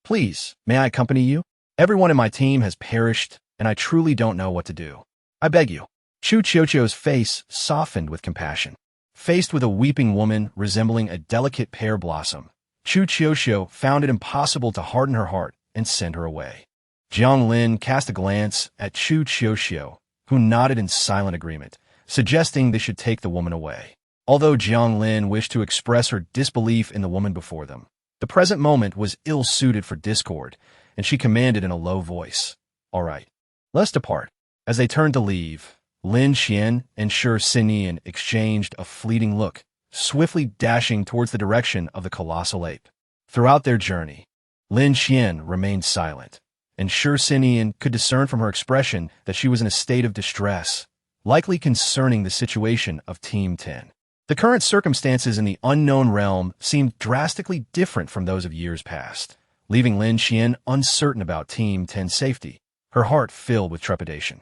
Please, may I accompany you? Everyone in my team has perished, and I truly don't know what to do. I beg you. Chu Qiuqiu's face softened with compassion. Faced with a weeping woman resembling a delicate pear blossom, Chu Qiuqiu found it impossible to harden her heart and send her away. Jiang Lin cast a glance at Chu Qiuqiu, who nodded in silent agreement, suggesting they should take the woman away. Although Jiang Lin wished to express her disbelief in the woman before them, the present moment was ill-suited for discord, and she commanded in a low voice, All right, let's depart. As they turned to leave, Lin Xian and Shi Xinyan exchanged a fleeting look, swiftly dashing towards the direction of the colossal ape. Throughout their journey, Lin Xian remained silent, and Shi Xinyan could discern from her expression that she was in a state of distress, likely concerning the situation of Team 10. The current circumstances in the unknown realm seemed drastically different from those of years past, leaving Lin Xian uncertain about Team 10's safety, her heart filled with trepidation.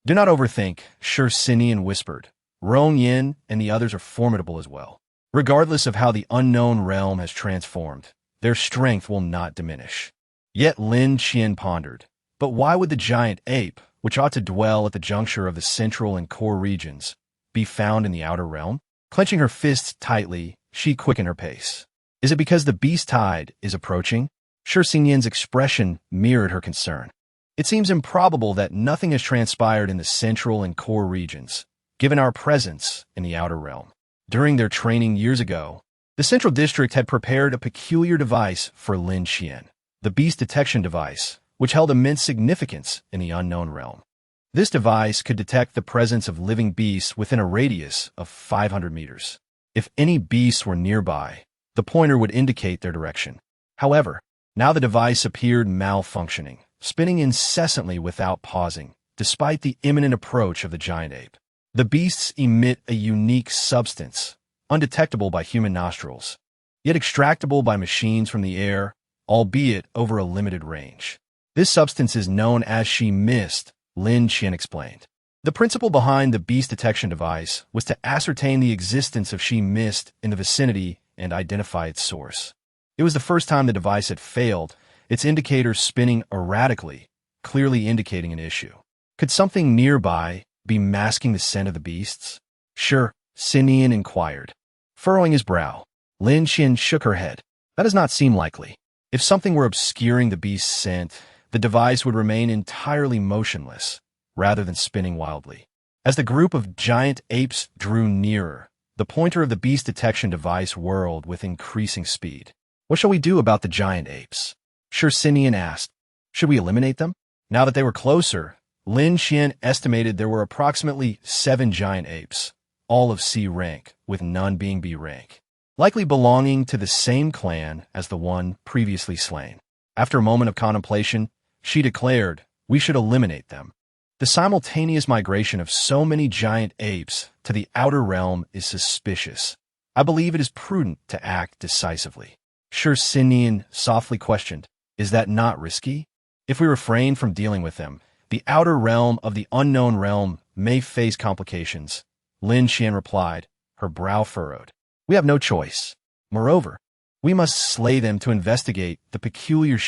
Do not overthink, Shi Xinyan whispered. Rong Yin and the others are formidable as well. Regardless of how the unknown realm has transformed, their strength will not diminish. Yet Lin Qian pondered, but why would the giant ape, which ought to dwell at the juncture of the central and core regions, be found in the outer realm? Clenching her fists tightly, she quickened her pace. Is it because the beast tide is approaching? Shi Xinyan's expression mirrored her concern. It seems improbable that nothing has transpired in the central and core regions, given our presence in the outer realm. During their training years ago, the Central District had prepared a peculiar device for Lin Qian, the beast detection device, which held immense significance in the unknown realm. This device could detect the presence of living beasts within a radius of 500 meters. If any beasts were nearby, the pointer would indicate their direction. However, now the device appeared malfunctioning, spinning incessantly without pausing, despite the imminent approach of the giant ape. The beasts emit a unique substance, undetectable by human nostrils, yet extractable by machines from the air, albeit over a limited range. This substance is known as Shi Mist, Lin Qian explained. The principle behind the beast detection device was to ascertain the existence of Shi Mist in the vicinity and identify its source. It was the first time the device had failed, its indicators spinning erratically, clearly indicating an issue. Could something nearby be masking the scent of the beasts? Shi Xinyan inquired. Furrowing his brow, Lin Qian shook her head. That does not seem likely. If something were obscuring the beast's scent, the device would remain entirely motionless, rather than spinning wildly. As the group of giant apes drew nearer, the pointer of the beast detection device whirled with increasing speed. What shall we do about the giant apes? Shi Xinyan asked. Should we eliminate them? Now that they were closer, Lin Qian estimated there were approximately 7 giant apes, all of C rank, with none being B rank. likely belonging to the same clan as the one previously slain. After a moment of contemplation, she declared, "We should eliminate them." The simultaneous migration of so many giant apes to the outer realm is suspicious. I believe it is prudent to act decisively. Sinian softly questioned, "Is that not risky? If we refrain from dealing with them, the outer realm of the unknown realm may face complications." Lin Xian replied, her brow furrowed. "We have no choice. Moreover, we must slay them to investigate the peculiar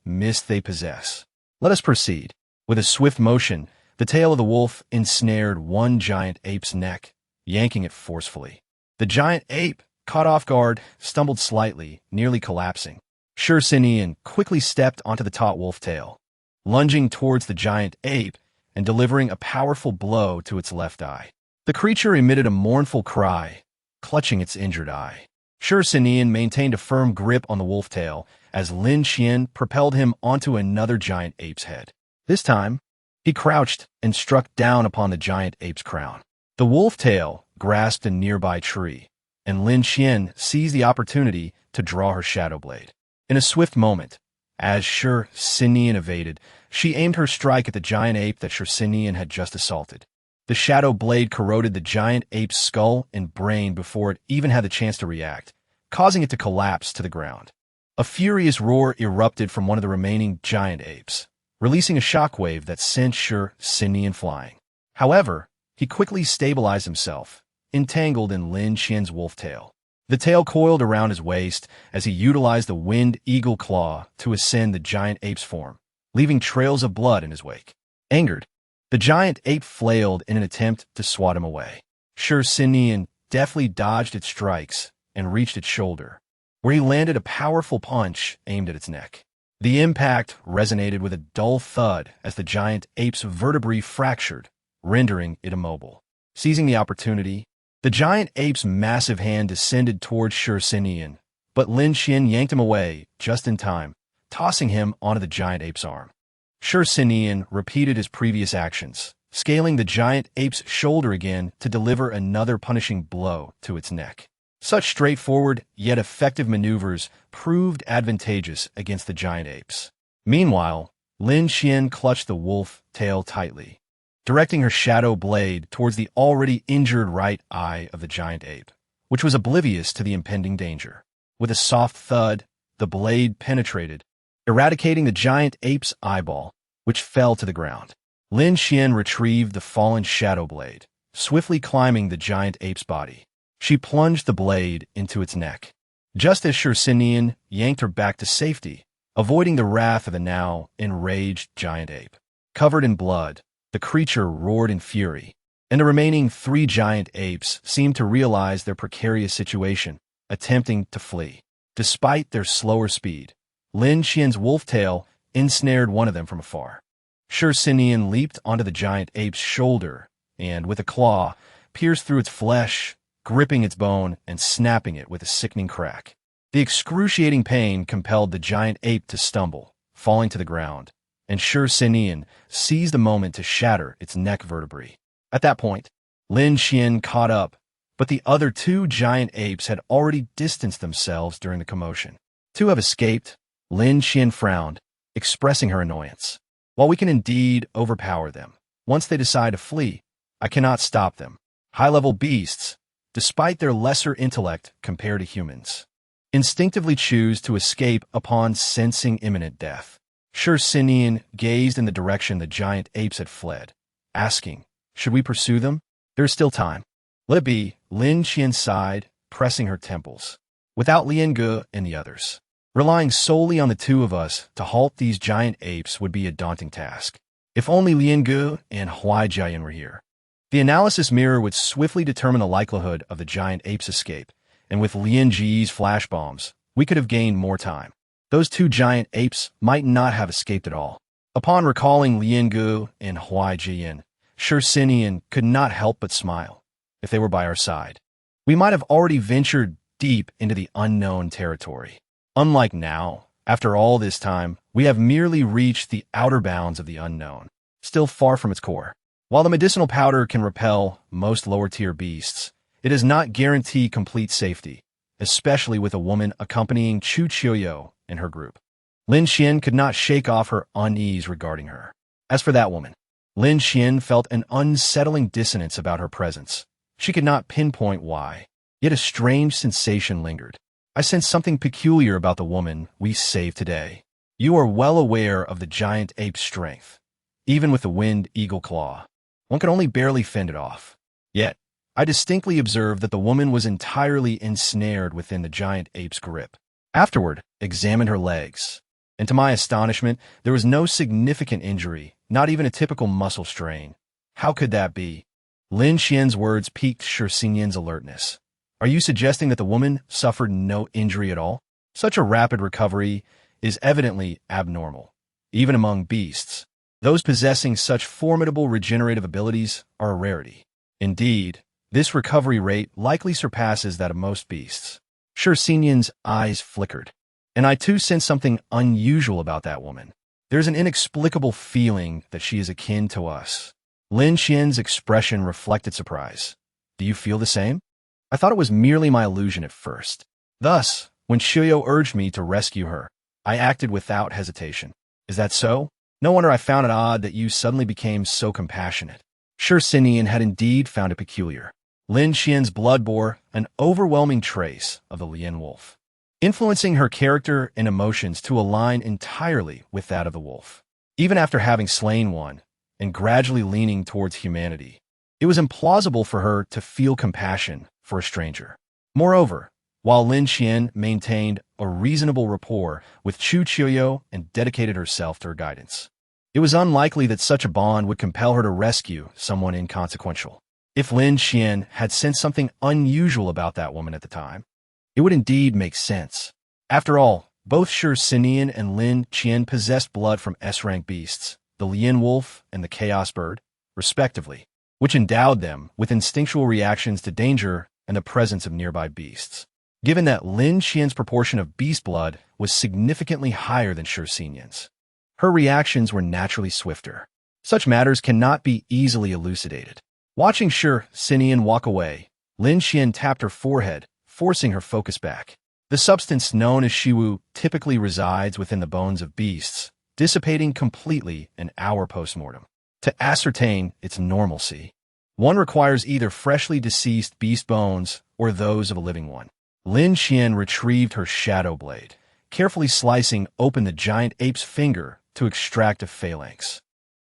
myth they possess. Let us proceed." With a swift motion, the tail of the wolf ensnared one giant ape's neck, yanking it forcefully. The giant ape, caught off guard, stumbled slightly, nearly collapsing. Sinian quickly stepped onto the taut wolf tail, lunging towards the giant ape and delivering a powerful blow to its left eye. The creature emitted a mournful cry, clutching its injured eye. Sinian maintained a firm grip on the wolf tail as Lin Xian propelled him onto another giant ape's head. This time, he crouched and struck down upon the giant ape's crown. The wolf tail grasped a nearby tree, and Lin Xian seized the opportunity to draw her shadow blade. In a swift moment, as Sinian evaded, she aimed her strike at the giant ape that Sinian had just assaulted. The shadow blade corroded the giant ape's skull and brain before it even had the chance to react, causing it to collapse to the ground. A furious roar erupted from one of the remaining giant apes, releasing a shockwave that sent Sinian flying. However, he quickly stabilized himself, entangled in Lin Xian's wolf tail. The tail coiled around his waist as he utilized the winged eagle claw to ascend the giant ape's form, leaving trails of blood in his wake. Angered, the giant ape flailed in an attempt to swat him away. Sinian deftly dodged its strikes and reached its shoulder, where he landed a powerful punch aimed at its neck. The impact resonated with a dull thud as the giant ape's vertebrae fractured, rendering it immobile. Seizing the opportunity, the giant ape's massive hand descended towards Sinian, but Lin Xian yanked him away just in time, tossing him onto the giant ape's arm. Sinian repeated his previous actions, scaling the giant ape's shoulder again to deliver another punishing blow to its neck. Such straightforward yet effective maneuvers proved advantageous against the giant apes. Meanwhile, Lin Xian clutched the wolf tail tightly, directing her shadow blade towards the already injured right eye of the giant ape, which was oblivious to the impending danger. With a soft thud, the blade penetrated, eradicating the giant ape's eyeball, which fell to the ground. Lin Xian retrieved the fallen shadow blade, swiftly climbing the giant ape's body. She plunged the blade into its neck, just as Sinian yanked her back to safety, avoiding the wrath of the now enraged giant ape. Covered in blood, the creature roared in fury, and the remaining 3 giant apes seemed to realize their precarious situation, attempting to flee. Despite their slower speed, Lin Xian's wolf tail ensnared one of them from afar. Sinian leaped onto the giant ape's shoulder and, with a claw, pierced through its flesh, gripping its bone and snapping it with a sickening crack. The excruciating pain compelled the giant ape to stumble, falling to the ground, and Sinian seized the moment to shatter its neck vertebrae. At that point, Lin Xian caught up, but the other 2 giant apes had already distanced themselves during the commotion. To have escaped, Lin Xian frowned, expressing her annoyance. While we can indeed overpower them, once they decide to flee, I cannot stop them. High-level beasts, despite their lesser intellect compared to humans, instinctively choose to escape upon sensing imminent death. Sinian gazed in the direction the giant apes had fled, asking, "Should we pursue them? There is still time." "Let it be," Lin Xian sighed, pressing her temples. "Without Lian Ge and the others, relying solely on the 2 of us to halt these giant apes would be a daunting task. If only Lian Ge and Huai Jiayan were here." The analysis mirror would swiftly determine the likelihood of the giant ape's escape, and with Lian Ji's flash bombs, we could have gained more time. Those 2 giant apes might not have escaped at all. Upon recalling Lian Ge and Huai Jian, Sinian could not help but smile. If they were by our side, we might have already ventured deep into the unknown territory. Unlike now, after all this time, we have merely reached the outer bounds of the unknown, still far from its core. While the medicinal powder can repel most lower-tier beasts, it does not guarantee complete safety, especially with a woman accompanying Chu Qiuyo and her group. Lin Xian could not shake off her unease regarding her. As for that woman, Lin Xian felt an unsettling dissonance about her presence. She could not pinpoint why, yet a strange sensation lingered. I sensed something peculiar about the woman we saved today. You are well aware of the giant ape's strength. Even with the winged eagle claw, one could only barely fend it off. Yet, I distinctly observed that the woman was entirely ensnared within the giant ape's grip. Afterward, examined her legs, and to my astonishment, there was no significant injury, not even a typical muscle strain. How could that be? Lin Xian's words piqued Shi Xinyan's alertness. Are you suggesting that the woman suffered no injury at all? Such a rapid recovery is evidently abnormal, even among beasts. Those possessing such formidable regenerative abilities are a rarity. Indeed, this recovery rate likely surpasses that of most beasts. Shi Xinyan's eyes flickered, and I too sensed something unusual about that woman. There's an inexplicable feeling that she is akin to us. Lin Xian's expression reflected surprise. Do you feel the same? I thought it was merely my illusion at first. Thus, when Qiuyo urged me to rescue her, I acted without hesitation. Is that so? No wonder I found it odd that you suddenly became so compassionate. Shi Xinyan had indeed found it peculiar. Lin Xian's blood bore an overwhelming trace of the Lian wolf, influencing her character and emotions to align entirely with that of the wolf. Even after having slain one, and gradually leaning towards humanity, it was implausible for her to feel compassion for a stranger. Moreover, while Lin Xian maintained a reasonable rapport with Chu Qiuyo and dedicated herself to her guidance, it was unlikely that such a bond would compel her to rescue someone inconsequential. If Lin Xian had sensed something unusual about that woman at the time, it would indeed make sense. After all, both Shi Xinyan and Lin Xian possessed blood from S-rank beasts, the Lian wolf and the chaos bird, respectively, which endowed them with instinctual reactions to danger and the presence of nearby beasts. Given that Lin Xian's proportion of beast blood was significantly higher than Shi Xinyan's, her reactions were naturally swifter. Such matters cannot be easily elucidated. Watching Shi Xinyan walk away, Lin Xian tapped her forehead, forcing her focus back. The substance known as shiwu typically resides within the bones of beasts, dissipating completely an hour post-mortem. To ascertain its normalcy, one requires either freshly deceased beast bones or those of a living one. Lin Xian retrieved her shadow blade, carefully slicing open the giant ape's finger to extract a phalanx,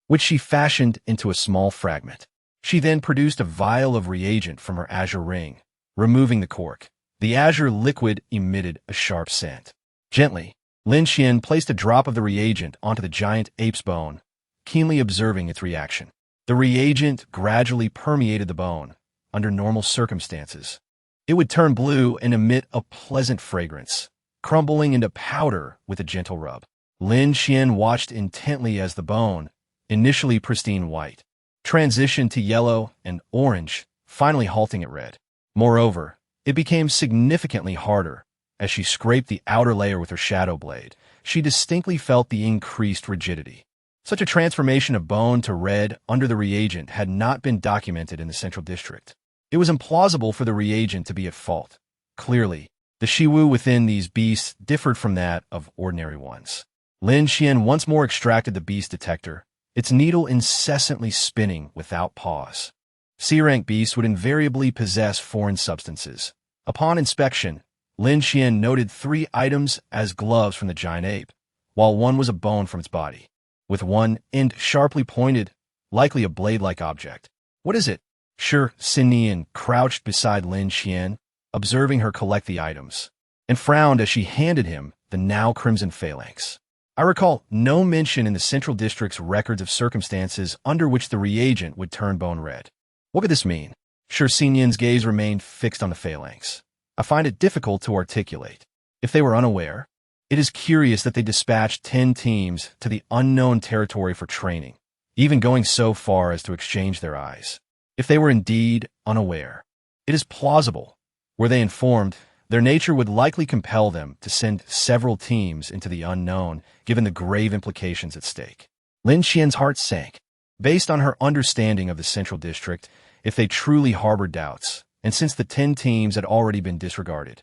which she fashioned into a small fragment. She then produced a vial of reagent from her azure ring, removing the cork. The azure liquid emitted a sharp scent. Gently, Lin Xian placed a drop of the reagent onto the giant ape's bone, keenly observing its reaction. The reagent gradually permeated the bone. Under normal circumstances, it would turn blue and emit a pleasant fragrance, crumbling into powder with a gentle rub. Lin Xian watched intently as the bone, initially pristine white, transitioned to yellow and orange, finally halting at red. Moreover, it became significantly harder. As she scraped the outer layer with her shadow blade, she distinctly felt the increased rigidity. Such a transformation of bone to red under the reagent had not been documented in the Central District. It was implausible for the reagent to be at fault. Clearly, the shiwu within these beasts differed from that of ordinary ones. Lin Xian once more extracted the beast detector, its needle incessantly spinning without pause. C-rank beasts would invariably possess foreign substances. Upon inspection, Lin Xian noted 3 items as gloves from the giant ape, while one was a bone from its body, with one end sharply pointed, likely a blade-like object. What is it? Shi Xinyan crouched beside Lin Xian, observing her collect the items, and frowned as she handed him the now crimson phalanx. I recall no mention in the Central District's records of circumstances under which the reagent would turn bone red. What could this mean? Shi Xinyan's gaze remained fixed on the phalanx. I find it difficult to articulate. If they were unaware, it is curious that they dispatched 10 teams to the unknown territory for training, even going so far as to exchange their eyes. If they were indeed unaware, it is plausible. Were they informed, their nature would likely compel them to send several teams into the unknown, given the grave implications at stake. Lin Xian's heart sank. Based on her understanding of the Central District, if they truly harbored doubts, and since the 10 teams had already been disregarded,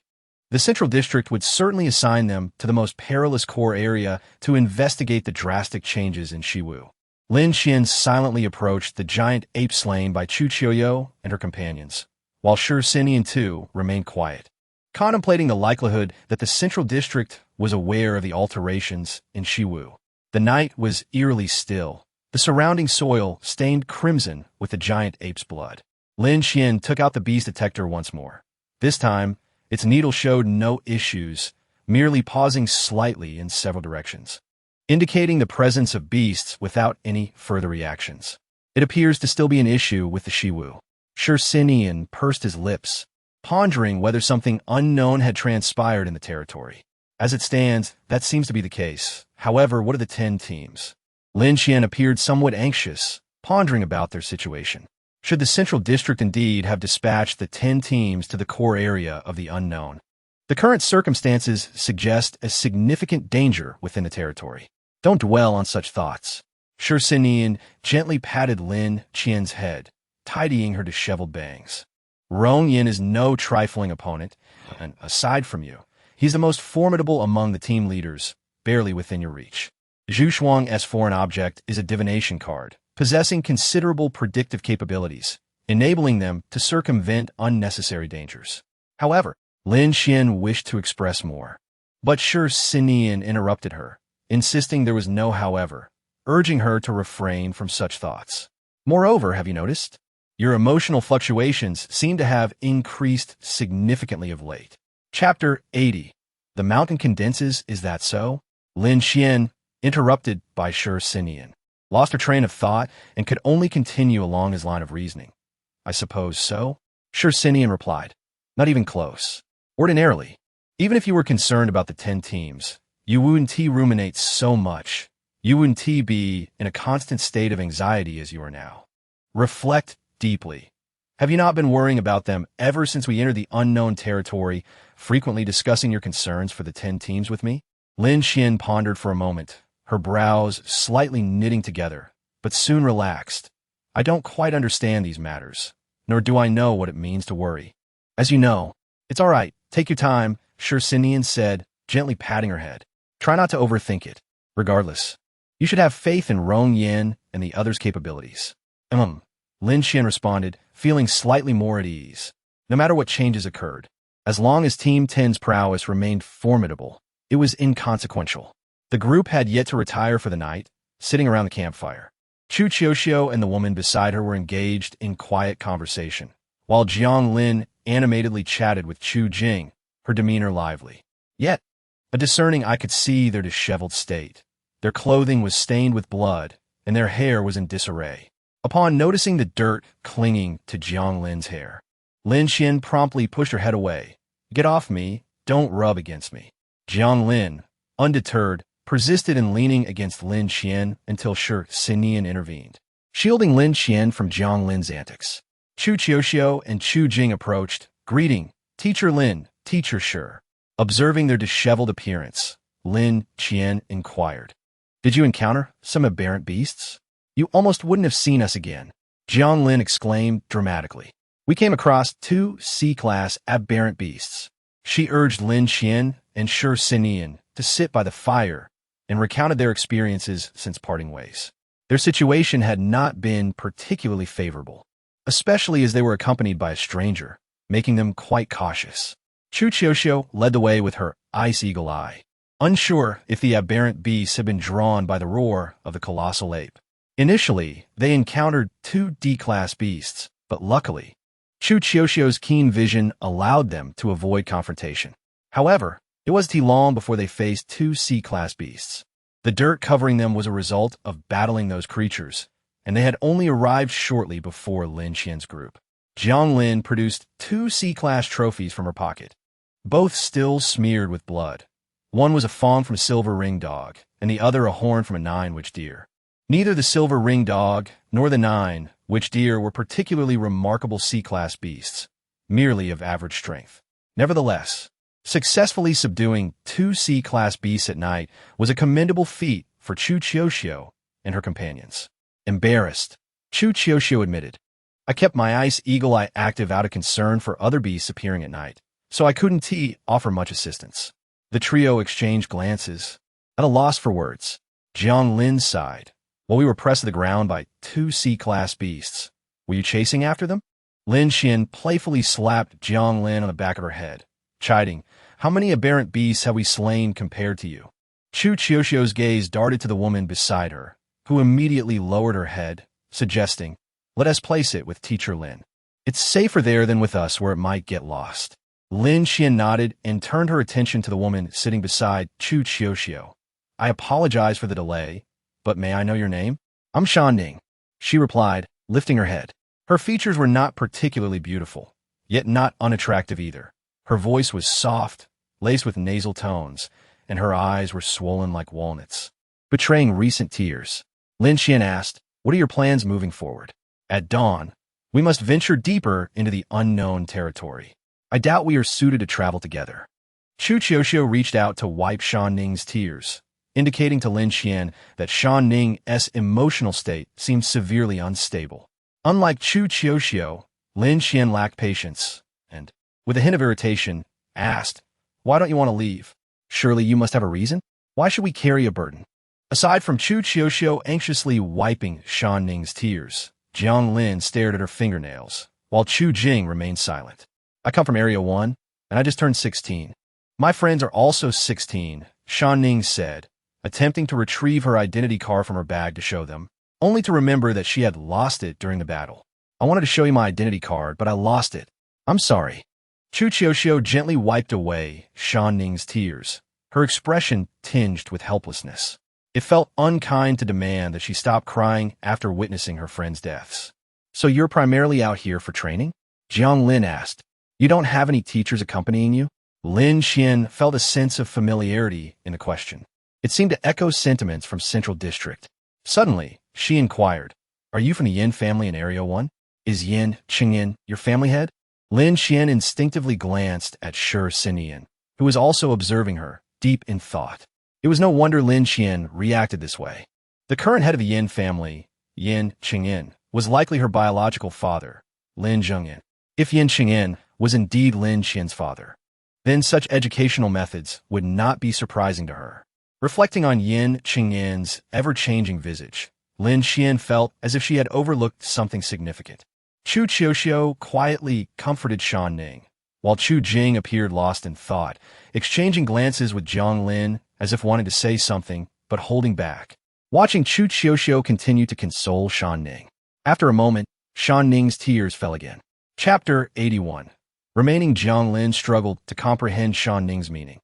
The Central District would certainly assign them to the most perilous core area to investigate the drastic changes in Shiwu. Lin Qian silently approached the giant ape slain by Chu Qiuyo and her companions, while Shi Xinian too remained quiet, contemplating the likelihood that the Central District was aware of the alterations in Shiwu. The night was eerily still, the surrounding soil stained crimson with the giant ape's blood. Lin Qian took out the beast detector once more. This time, its needle showed no issues, merely pausing slightly in several directions, indicating the presence of beasts without any further reactions. It appears to still be an issue with the Shiwu. Shi Xinian pursed his lips, pondering whether something unknown had transpired in the territory. As it stands, that seems to be the case. However, what are the 10 teams? Lin Qian appeared somewhat anxious, pondering about their situation. Should the Central District indeed have dispatched the 10 teams to the core area of the unknown? The current circumstances suggest a significant danger within the territory. Don't dwell on such thoughts. Shi Xinian gently patted Lin Qian's head, tidying her disheveled bangs. Rong Yin is no trifling opponent, and aside from you, he's the most formidable among the team leaders, barely within your reach. Zhu Shuang's foreign object is a divination card, possessing considerable predictive capabilities, enabling them to circumvent unnecessary dangers. However, Lin Qian wished to express more. But Shi Xinian interrupted her, insisting there was no however, urging her to refrain from such thoughts. Moreover, have you noticed? Your emotional fluctuations seem to have increased significantly of late. Chapter 80. The mountain condenses, is that so? Lin Qian, interrupted by Shi Xinian, lost her train of thought and could only continue along his line of reasoning. I suppose so? Shi Xinian replied. Not even close. Ordinarily, even if you were concerned about the 10 teams, you wouldn't ruminate so much. You wouldn't be in a constant state of anxiety as you are now. Reflect deeply. Have you not been worrying about them ever since we entered the unknown territory, frequently discussing your concerns for the 10 teams with me? Lin Qian pondered for a moment, her brows slightly knitting together, but soon relaxed. I don't quite understand these matters, nor do I know what it means to worry. As you know, it's all right. Take your time, Shi Xinian said, gently patting her head. Try not to overthink it. Regardless, you should have faith in Rong Yin and the others' capabilities. Lin Qian responded, feeling slightly more at ease. No matter what changes occurred, as long as Team 10's prowess remained formidable, it was inconsequential. The group had yet to retire for the night, sitting around the campfire. Chu Qiuxiu and the woman beside her were engaged in quiet conversation, while Jiang Lin animatedly chatted with Chu Jing, her demeanor lively. Yet, a discerning eye could see their disheveled state. Their clothing was stained with blood, and their hair was in disarray. Upon noticing the dirt clinging to Jiang Lin's hair, Lin Qian promptly pushed her head away. Get off me, don't rub against me. Jiang Lin, undeterred, persisted in leaning against Lin Qian until Shi Xinian intervened, shielding Lin Qian from Jiang Lin's antics. Chu Qiuxiu and Chu Jing approached, greeting, Teacher Lin, Teacher Shi. Observing their disheveled appearance, Lin Qian inquired, Did you encounter some aberrant beasts? You almost wouldn't have seen us again. Jiang Lin exclaimed dramatically. We came across 2 C-class aberrant beasts. She urged Lin Qian and Shi Xinian to sit by the fire and recounted their experiences since parting ways. Their situation had not been particularly favorable, especially as they were accompanied by a stranger, making them quite cautious. Chu Qiuxiu led the way with her ice eagle eye, unsure if the aberrant beasts had been drawn by the roar of the colossal ape. Initially, they encountered 2 D-class beasts, but luckily, Chu Qiuxiu's keen vision allowed them to avoid confrontation. However, it wasn't long before they faced 2 C-class beasts. The dirt covering them was a result of battling those creatures, and they had only arrived shortly before Lin Qian's group. Jiang Lin produced 2 C-class trophies from her pocket, both still smeared with blood. One was a fawn from a silver ring dog, and the other a horn from a 9-witch deer. Neither the silver ring dog nor the 9-witch deer were particularly remarkable C-class beasts, merely of average strength. Nevertheless, successfully subduing 2 C-class beasts at night was a commendable feat for Chu Qiuxiu and her companions. Embarrassed, Chu Qiuxiu admitted, I kept my ice eagle eye active out of concern for other beasts appearing at night. so I couldn't offer much assistance. The trio exchanged glances, at a loss for words. Jiang Lin sighed, while we were pressed to the ground by two C-class beasts. Were you chasing after them? Lin Xian playfully slapped Jiang Lin on the back of her head, chiding, how many aberrant beasts have we slain compared to you? Chu Qiuxiu's gaze darted to the woman beside her, who immediately lowered her head, suggesting, let us place it with Teacher Lin. It's safer there than with us where it might get lost. Lin Xian nodded and turned her attention to the woman sitting beside Chu Qiuxiu. I apologize for the delay, but may I know your name? I'm Shan Ning, she replied, lifting her head. Her features were not particularly beautiful, yet not unattractive either. Her voice was soft, laced with nasal tones, and her eyes were swollen like walnuts, betraying recent tears. Lin Xian asked, what are your plans moving forward? At dawn, we must venture deeper into the unknown territory. I doubt we are suited to travel together. Chu Qiuxiu reached out to wipe Shan Ning's tears, indicating to Lin Xian that Shan Ning's emotional state seemed severely unstable. Unlike Chu Qiuxiu, Lin Xian lacked patience, and, with a hint of irritation, asked, why don't you want to leave? Surely you must have a reason? Why should we carry a burden? Aside from Chu Qiuxiu anxiously wiping Shan Ning's tears, Jiang Lin stared at her fingernails, while Chu Jing remained silent. I come from Area 1, and I just turned 16. My friends are also 16, Shan Ning said, attempting to retrieve her identity card from her bag to show them, only to remember that she had lost it during the battle. I wanted to show you my identity card, but I lost it. I'm sorry. Chu Qiuxiu gently wiped away Shan Ning's tears, her expression tinged with helplessness. It felt unkind to demand that she stop crying after witnessing her friends' deaths. So you're primarily out here for training? Jiang Lin asked. You don't have any teachers accompanying you? Lin Xian felt a sense of familiarity in the question. It seemed to echo sentiments from Central District. Suddenly, she inquired, are you from the Yin family in Area 1? Is Yin Qingyin your family head? Lin Xian instinctively glanced at Shi Xinyan, who was also observing her, deep in thought. It was no wonder Lin Xian reacted this way. The current head of the Yin family, Yin Qingyin, was likely her biological father, Lin Zhengyan. If Yin Qingyin was indeed Lin Xian's father, then such educational methods would not be surprising to her. Reflecting on Yin Qingyan's ever-changing visage, Lin Xian felt as if she had overlooked something significant. Chu Qiuxiu quietly comforted Shan Ning, while Chu Jing appeared lost in thought, exchanging glances with Jiang Lin as if wanting to say something, but holding back. Watching Chu Qiuxiu continue to console Shan Ning. After a moment, Shan Ning's tears fell again. Chapter 81. Remaining Jiang Lin struggled to comprehend Shan Ning's meaning.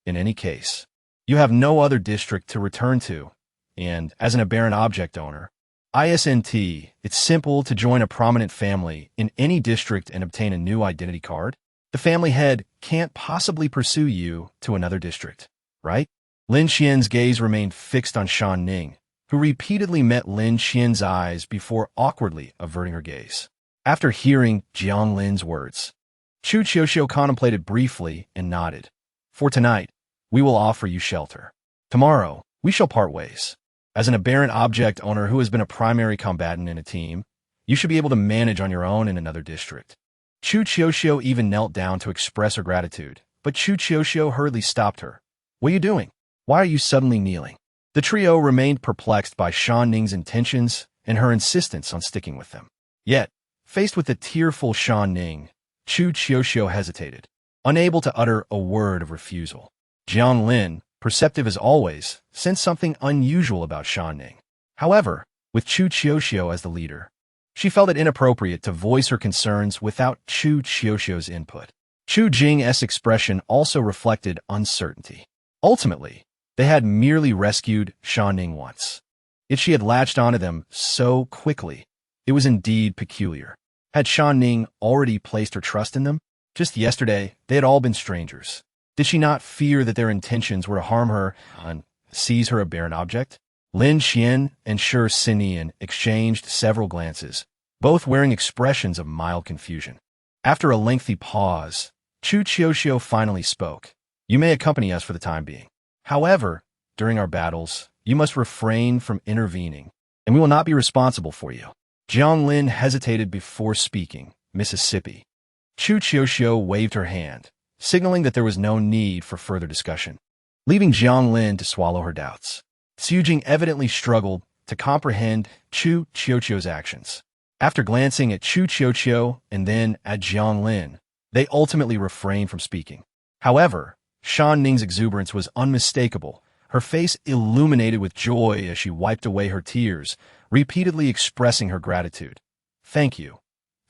In any case, you have no other district to return to, and, as an aberrant object owner, ISNT, it's simple to join a prominent family in any district and obtain a new identity card. The family head can't possibly pursue you to another district, right? Lin Xian's gaze remained fixed on Shan Ning, who repeatedly met Lin Xian's eyes before awkwardly averting her gaze. After hearing Jiang Lin's words, Chu Qiuxiu contemplated briefly and nodded. For tonight, we will offer you shelter. Tomorrow, we shall part ways. As an aberrant object owner who has been a primary combatant in a team, you should be able to manage on your own in another district. Chu Qiuxiu even knelt down to express her gratitude, but Chu Qiuxiu hurriedly stopped her. What are you doing? Why are you suddenly kneeling? The trio remained perplexed by Shan Ning's intentions and her insistence on sticking with them. Yet, faced with the tearful Shan Ning, Chu Qiuxiu hesitated, unable to utter a word of refusal. Jiang Lin, perceptive as always, sensed something unusual about Shan Ning. However, with Chu Qiuxiu as the leader, she felt it inappropriate to voice her concerns without Chu Qiuxiu's input. Chu Jing's expression also reflected uncertainty. Ultimately, they had merely rescued Shan Ning once. Yet she had latched onto them so quickly. It was indeed peculiar. Had Shan Ning already placed her trust in them? Just yesterday, they had all been strangers. Did she not fear that their intentions were to harm her and seize her aberrant object? Lin Xian and Shi Xinyan exchanged several glances, both wearing expressions of mild confusion. After a lengthy pause, Chu Qiuxiu finally spoke. You may accompany us for the time being. However, during our battles, you must refrain from intervening, and we will not be responsible for you. Jiang Lin hesitated before speaking. Mississippi. Chu Qiuxiu waved her hand, signaling that there was no need for further discussion, leaving Jiang Lin to swallow her doubts. Xu Jing evidently struggled to comprehend Chu Qiuqiu's actions. After glancing at Chu Qiuqiu and then at Jiang Lin, they ultimately refrained from speaking. However, Shan Ning's exuberance was unmistakable, her face illuminated with joy as she wiped away her tears, repeatedly expressing her gratitude. Thank you.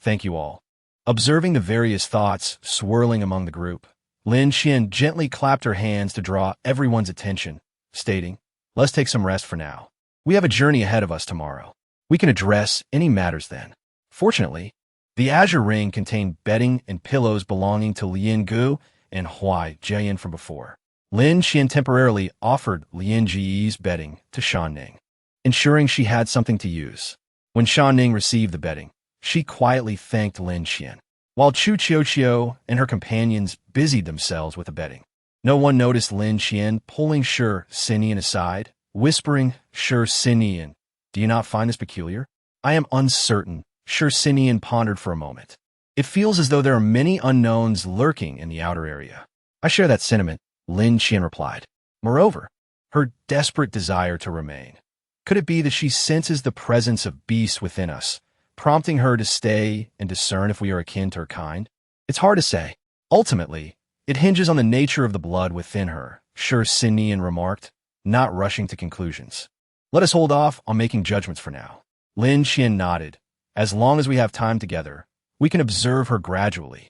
Thank you all. Observing the various thoughts swirling among the group, Lin Qian gently clapped her hands to draw everyone's attention, stating, "Let's take some rest for now. We have a journey ahead of us tomorrow. We can address any matters then." Fortunately, the azure ring contained bedding and pillows belonging to Lin Gu and Huai Jian from before. Lin Qian temporarily offered Lin Ji's bedding to Shan Ning, ensuring she had something to use. When Shan Ning received the bedding, she quietly thanked Lin Qian, while Chu Qiuqiu and her companions busied themselves with the bedding. No one noticed Lin Qian pulling Shi Xinian aside, whispering, "Shi Xinian, do you not find this peculiar?" "I am uncertain," Shi Xinian pondered for a moment. "It feels as though there are many unknowns lurking in the outer area." "I share that sentiment," Lin Qian replied. Moreover, her desperate desire to remain. Could it be that she senses the presence of beasts within us, prompting her to stay and discern if we are akin to her kind? It's hard to say. Ultimately, it hinges on the nature of the blood within her, Shi Xinian remarked, not rushing to conclusions. "Let us hold off on making judgments for now." Lin Qian nodded. "As long as we have time together, we can observe her gradually."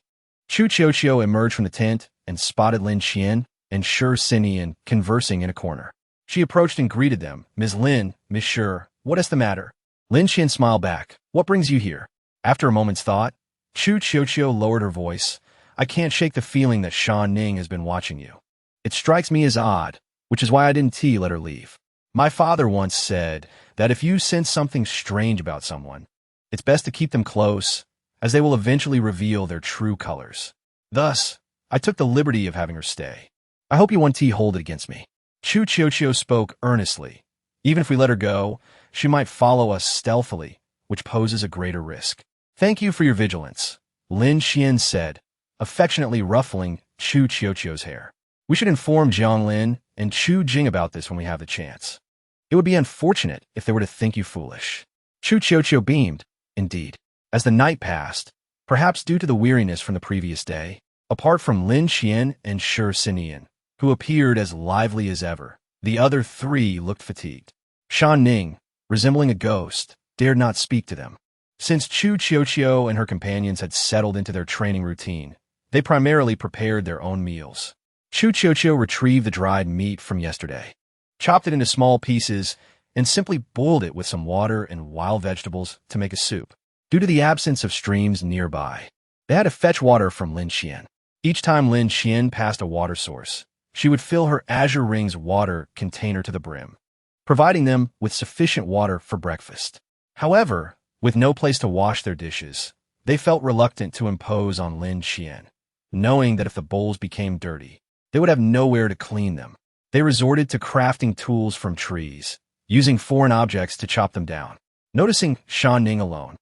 Chu Qiuqiu emerged from the tent and spotted Lin Qian and Shi Xinian conversing in a corner. She approached and greeted them. "Ms. Lin, Ms. Shi, what is the matter?" Lin Qian smiled back. "What brings you here?" After a moment's thought, Chu Qiuqiu lowered her voice. "I can't shake the feeling that Shan Ning has been watching you. It strikes me as odd, which is why I didn't let her leave. My father once said that if you sense something strange about someone, it's best to keep them close, as they will eventually reveal their true colors. Thus, I took the liberty of having her stay. I hope you won't hold it against me." Chu Qiuqiu spoke earnestly. "Even if we let her go, she might follow us stealthily, which poses a greater risk." "Thank you for your vigilance," Lin Qian said, affectionately ruffling Chu Qiuqiu's hair. "We should inform Jiang Lin and Chu Jing about this when we have the chance. It would be unfortunate if they were to think you foolish." Chu Qiuqiu beamed. Indeed, as the night passed, perhaps due to the weariness from the previous day, apart from Lin Qian and Shi Xinian, who appeared as lively as ever, the other three looked fatigued. Shan Ning, resembling a ghost, dared not speak to them. Since Chu Qiuqiu and her companions had settled into their training routine, they primarily prepared their own meals. Chu Qiuqiu retrieved the dried meat from yesterday, chopped it into small pieces, and simply boiled it with some water and wild vegetables to make a soup. Due to the absence of streams nearby, they had to fetch water from Lin Qian. Each time Lin Qian passed a water source, she would fill her azure ring's water container to the brim, providing them with sufficient water for breakfast. However, with no place to wash their dishes, they felt reluctant to impose on Lin Qian, knowing that if the bowls became dirty, they would have nowhere to clean them. They resorted to crafting tools from trees, using foreign objects to chop them down. Noticing Shan Ning alone,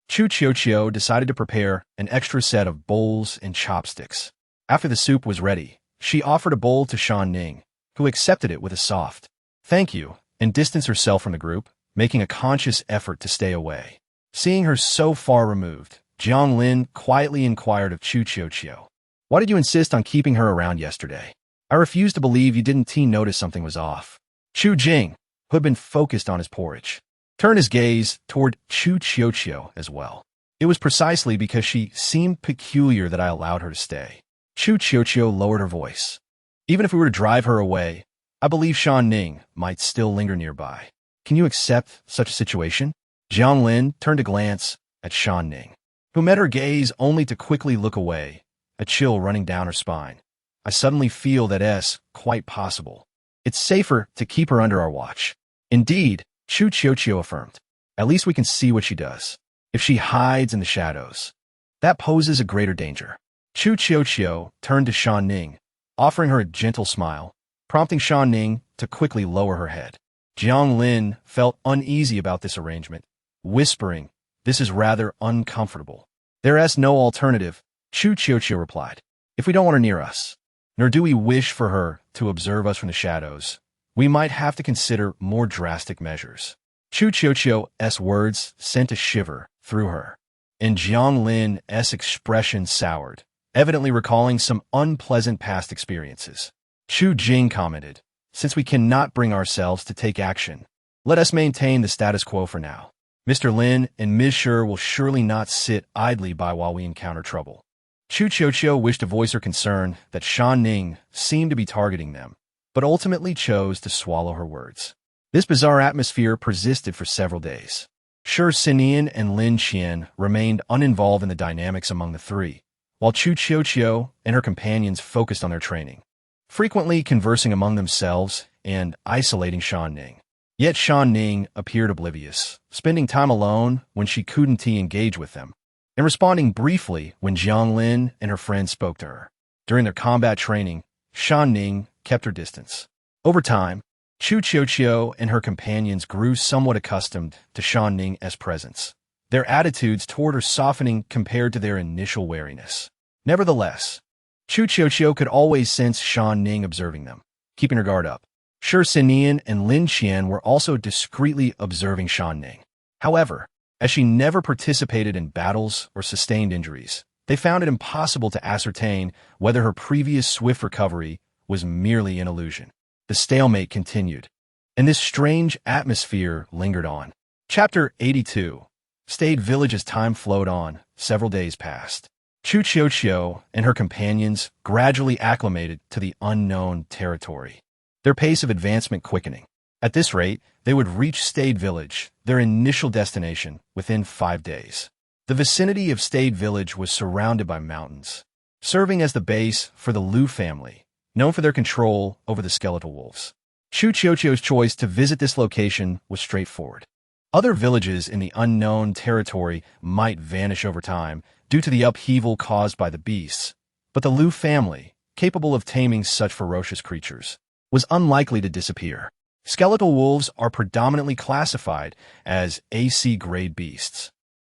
Chu Qiuqiu decided to prepare an extra set of bowls and chopsticks. After the soup was ready, she offered a bowl to Shan Ning, who accepted it with a soft "thank you," and distanced herself from the group, making a conscious effort to stay away. Seeing her so far removed, Jiang Lin quietly inquired of Chu Qiuqiu, "Why did you insist on keeping her around yesterday? I refuse to believe you didn't notice something was off." Chu Jing, who had been focused on his porridge, turned his gaze toward Chu Qiuqiu as well. "It was precisely because she seemed peculiar that I allowed her to stay." Chu Qiuqiu lowered her voice. "Even if we were to drive her away, I believe Shan Ning might still linger nearby. Can you accept such a situation?" Jiang Lin turned to glance at Shan Ning, who met her gaze only to quickly look away, a chill running down her spine. "I suddenly feel that it's quite possible. It's safer to keep her under our watch." "Indeed," Chu Qiuqiu affirmed. "At least we can see what she does. If she hides in the shadows, that poses a greater danger." Chu Qiuqiu turned to Shan Ning, offering her a gentle smile, prompting Shan Ning to quickly lower her head. Jiang Lin felt uneasy about this arrangement, whispering, "This is rather uncomfortable." "There is no alternative," Chu Qiuqiu replied. If we don't want her near us, nor do we wish for her to observe us from the shadows, we might have to consider more drastic measures. Chu Qiuqiu's words sent a shiver through her, and Jiang Lin's expression soured, evidently recalling some unpleasant past experiences. Chu Jing commented, "Since we cannot bring ourselves to take action, let us maintain the status quo for now. Mr. Lin and Ms. Shi will surely not sit idly by while we encounter trouble." Chu Qiuqiu wished to voice her concern that Shan Ning seemed to be targeting them, but ultimately chose to swallow her words. This bizarre atmosphere persisted for several days. Shi Sinian and Lin Qian remained uninvolved in the dynamics among the three, while Chu Qiuqiu and her companions focused on their training, frequently conversing among themselves and isolating Shan Ning. Yet Shan Ning appeared oblivious, spending time alone when she couldn't engage with them, and responding briefly when Jiang Lin and her friends spoke to her. During their combat training, Shan Ning kept her distance. Over time, Chu Qiuqiu and her companions grew somewhat accustomed to Shan Ning's presence, their attitudes toward her softening compared to their initial wariness. Nevertheless, Chu Qiuqiu could always sense Shan Ning observing them, keeping her guard up. Shi Sinian and Lin Qian were also discreetly observing Shan Ning. However, as she never participated in battles or sustained injuries, they found it impossible to ascertain whether her previous swift recovery was merely an illusion. The stalemate continued, and this strange atmosphere lingered on. Chapter 82. Stayed village. As time flowed on, several days passed. Chu Qiuqiu and her companions gradually acclimated to the unknown territory, their pace of advancement quickening. At this rate, they would reach Stayed Village, their initial destination, within 5 days. The vicinity of Stayed Village was surrounded by mountains, serving as the base for the Lu family, known for their control over the skeletal wolves. Chu Qiuqiu's choice to visit this location was straightforward. Other villages in the unknown territory might vanish over time due to the upheaval caused by the beasts, but the Lu family, capable of taming such ferocious creatures, was unlikely to disappear. Skeletal wolves are predominantly classified as AC-grade beasts,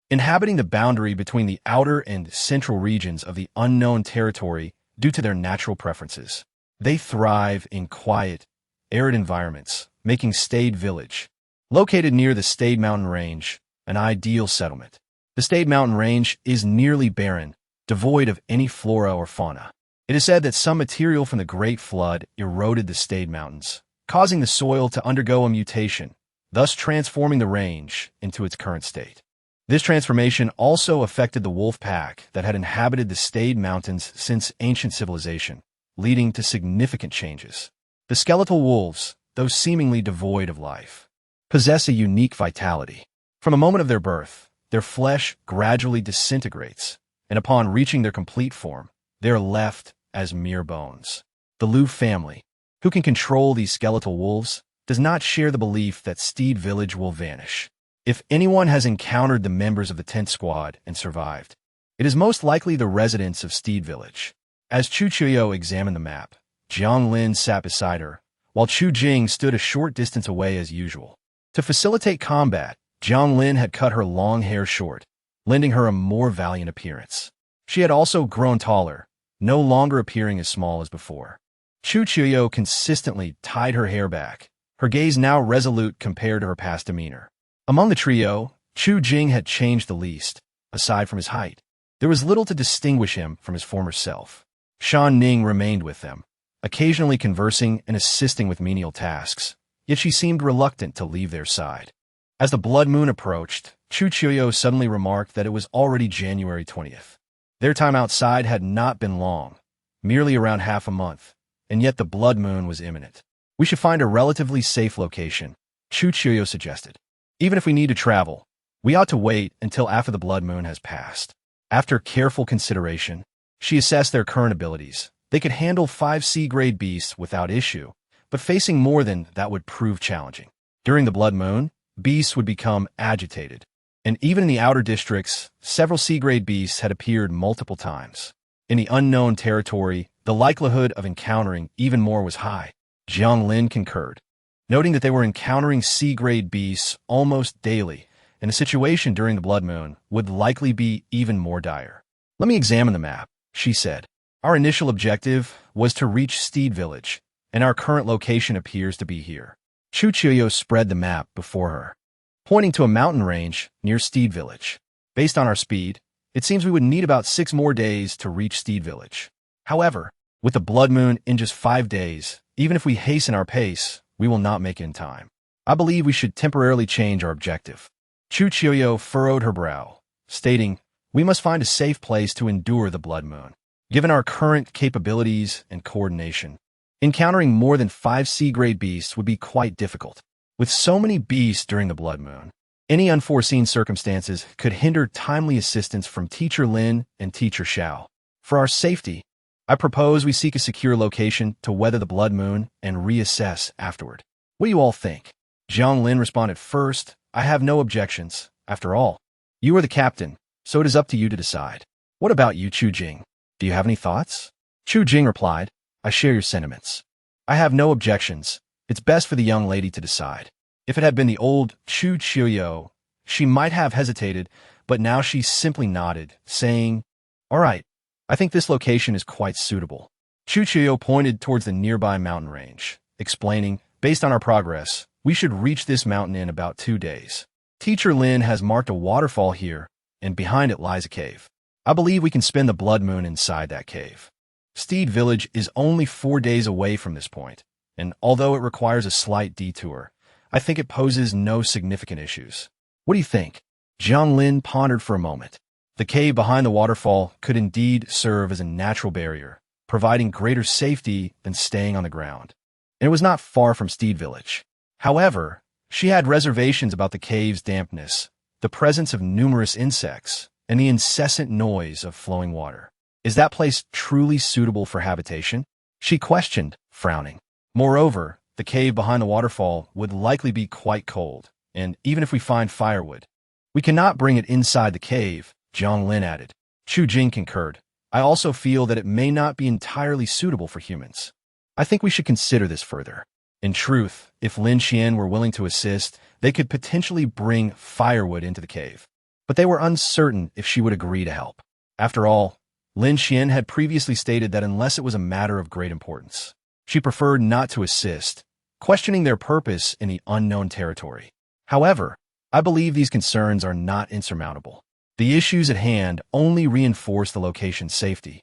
inhabiting the boundary between the outer and central regions of the unknown territory due to their natural preferences. They thrive in quiet, arid environments, making Stayed Village, located near the Stayed Mountain Range, an ideal settlement. The Stayed Mountain Range is nearly barren, devoid of any flora or fauna. It is said that some material from the Great Flood eroded the Stayed Mountains, causing the soil to undergo a mutation, thus transforming the range into its current state. This transformation also affected the wolf pack that had inhabited the Stayed Mountains since ancient civilization, leading to significant changes. The skeletal wolves, though seemingly devoid of life, possess a unique vitality. From the moment of their birth, their flesh gradually disintegrates, and upon reaching their complete form, they are left as mere bones. The Lu family, who can control these skeletal wolves, does not share the belief that Stayed Village will vanish. If anyone has encountered the members of the 10th Squad and survived, it is most likely the residents of Stayed Village. As Chu Qiuqiu examined the map, Jiang Lin sat beside her, while Chu Jing stood a short distance away as usual. To facilitate combat, Jiang Lin had cut her long hair short, lending her a more valiant appearance. She had also grown taller, no longer appearing as small as before. Chu Qiuqiu consistently tied her hair back, her gaze now resolute compared to her past demeanor. Among the trio, Chu Jing had changed the least. Aside from his height, there was little to distinguish him from his former self. Shan Ning remained with them, occasionally conversing and assisting with menial tasks, yet she seemed reluctant to leave their side. As the blood moon approached, Chu Qiuqiu suddenly remarked that it was already January 20th. Their time outside had not been long, merely around half a month, and yet the blood moon was imminent. We should find a relatively safe location, Chu Qiuqiu suggested. Even if we need to travel, we ought to wait until after the blood moon has passed. After careful consideration, she assessed their current abilities. They could handle 5 C-grade beasts without issue, but facing more than that would prove challenging. During the blood moon, beasts would become agitated, and even in the outer districts, several C-grade beasts had appeared multiple times. In the unknown territory, the likelihood of encountering even more was high. Jiang Lin concurred, noting that they were encountering C-grade beasts almost daily, and the situation during the blood moon would likely be even more dire. "Let me examine the map," she said. Our initial objective was to reach Steed Village, and our current location appears to be here. Chuchuyo spread the map before her, pointing to a mountain range near Steed Village. Based on our speed, it seems we would need about 6 more days to reach Steed Village. However, with the blood moon in just 5 days, even if we hasten our pace, we will not make it in time. I believe we should temporarily change our objective. Chuchuyo furrowed her brow, stating, "We must find a safe place to endure the blood moon. Given our current capabilities and coordination, encountering more than 5 C-grade beasts would be quite difficult. With so many beasts during the blood moon, any unforeseen circumstances could hinder timely assistance from Teacher Lin and Teacher Xiao. For our safety, I propose we seek a secure location to weather the blood moon and reassess afterward. What do you all think?" Jiang Lin responded first. "I have no objections. After all, you are the captain, so it is up to you to decide. What about you, Chu Jing? Do you have any thoughts?" Chu Jing replied, "I share your sentiments. I have no objections. It's best for the young lady to decide." If it had been the old Chu Chiyo, she might have hesitated, but now she simply nodded, saying, "All right, I think this location is quite suitable." Chu Chiyo pointed towards the nearby mountain range, explaining, "Based on our progress, we should reach this mountain in about 2 days. Teacher Lin has marked a waterfall here, and behind it lies a cave. I believe we can spend the blood moon inside that cave. Steed Village is only 4 days away from this point, and although it requires a slight detour, I think it poses no significant issues. What do you think?" Jiang Lin pondered for a moment. The cave behind the waterfall could indeed serve as a natural barrier, providing greater safety than staying on the ground. And it was not far from Steed Village. However, she had reservations about the cave's dampness, the presence of numerous insects, and the incessant noise of flowing water. Is that place truly suitable for habitation? She questioned, frowning. Moreover, the cave behind the waterfall would likely be quite cold, and even if we find firewood, we cannot bring it inside the cave, Jiang Lin added. Chu Jing concurred. I also feel that it may not be entirely suitable for humans. I think we should consider this further. In truth, if Lin Xian were willing to assist, they could potentially bring firewood into the cave. But they were uncertain if she would agree to help. After all, Lin Xian had previously stated that unless it was a matter of great importance, she preferred not to assist, questioning their purpose in the unknown territory. However, I believe these concerns are not insurmountable. The issues at hand only reinforce the location's safety,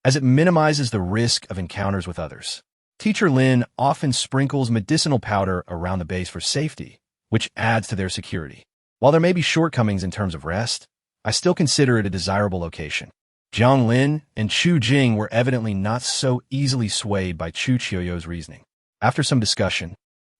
as it minimizes the risk of encounters with others. Teacher Lin often sprinkles medicinal powder around the base for safety, which adds to their security. While there may be shortcomings in terms of rest, I still consider it a desirable location. Jiang Lin and Chu Jing were evidently not so easily swayed by Chu Chiyo's reasoning. After some discussion,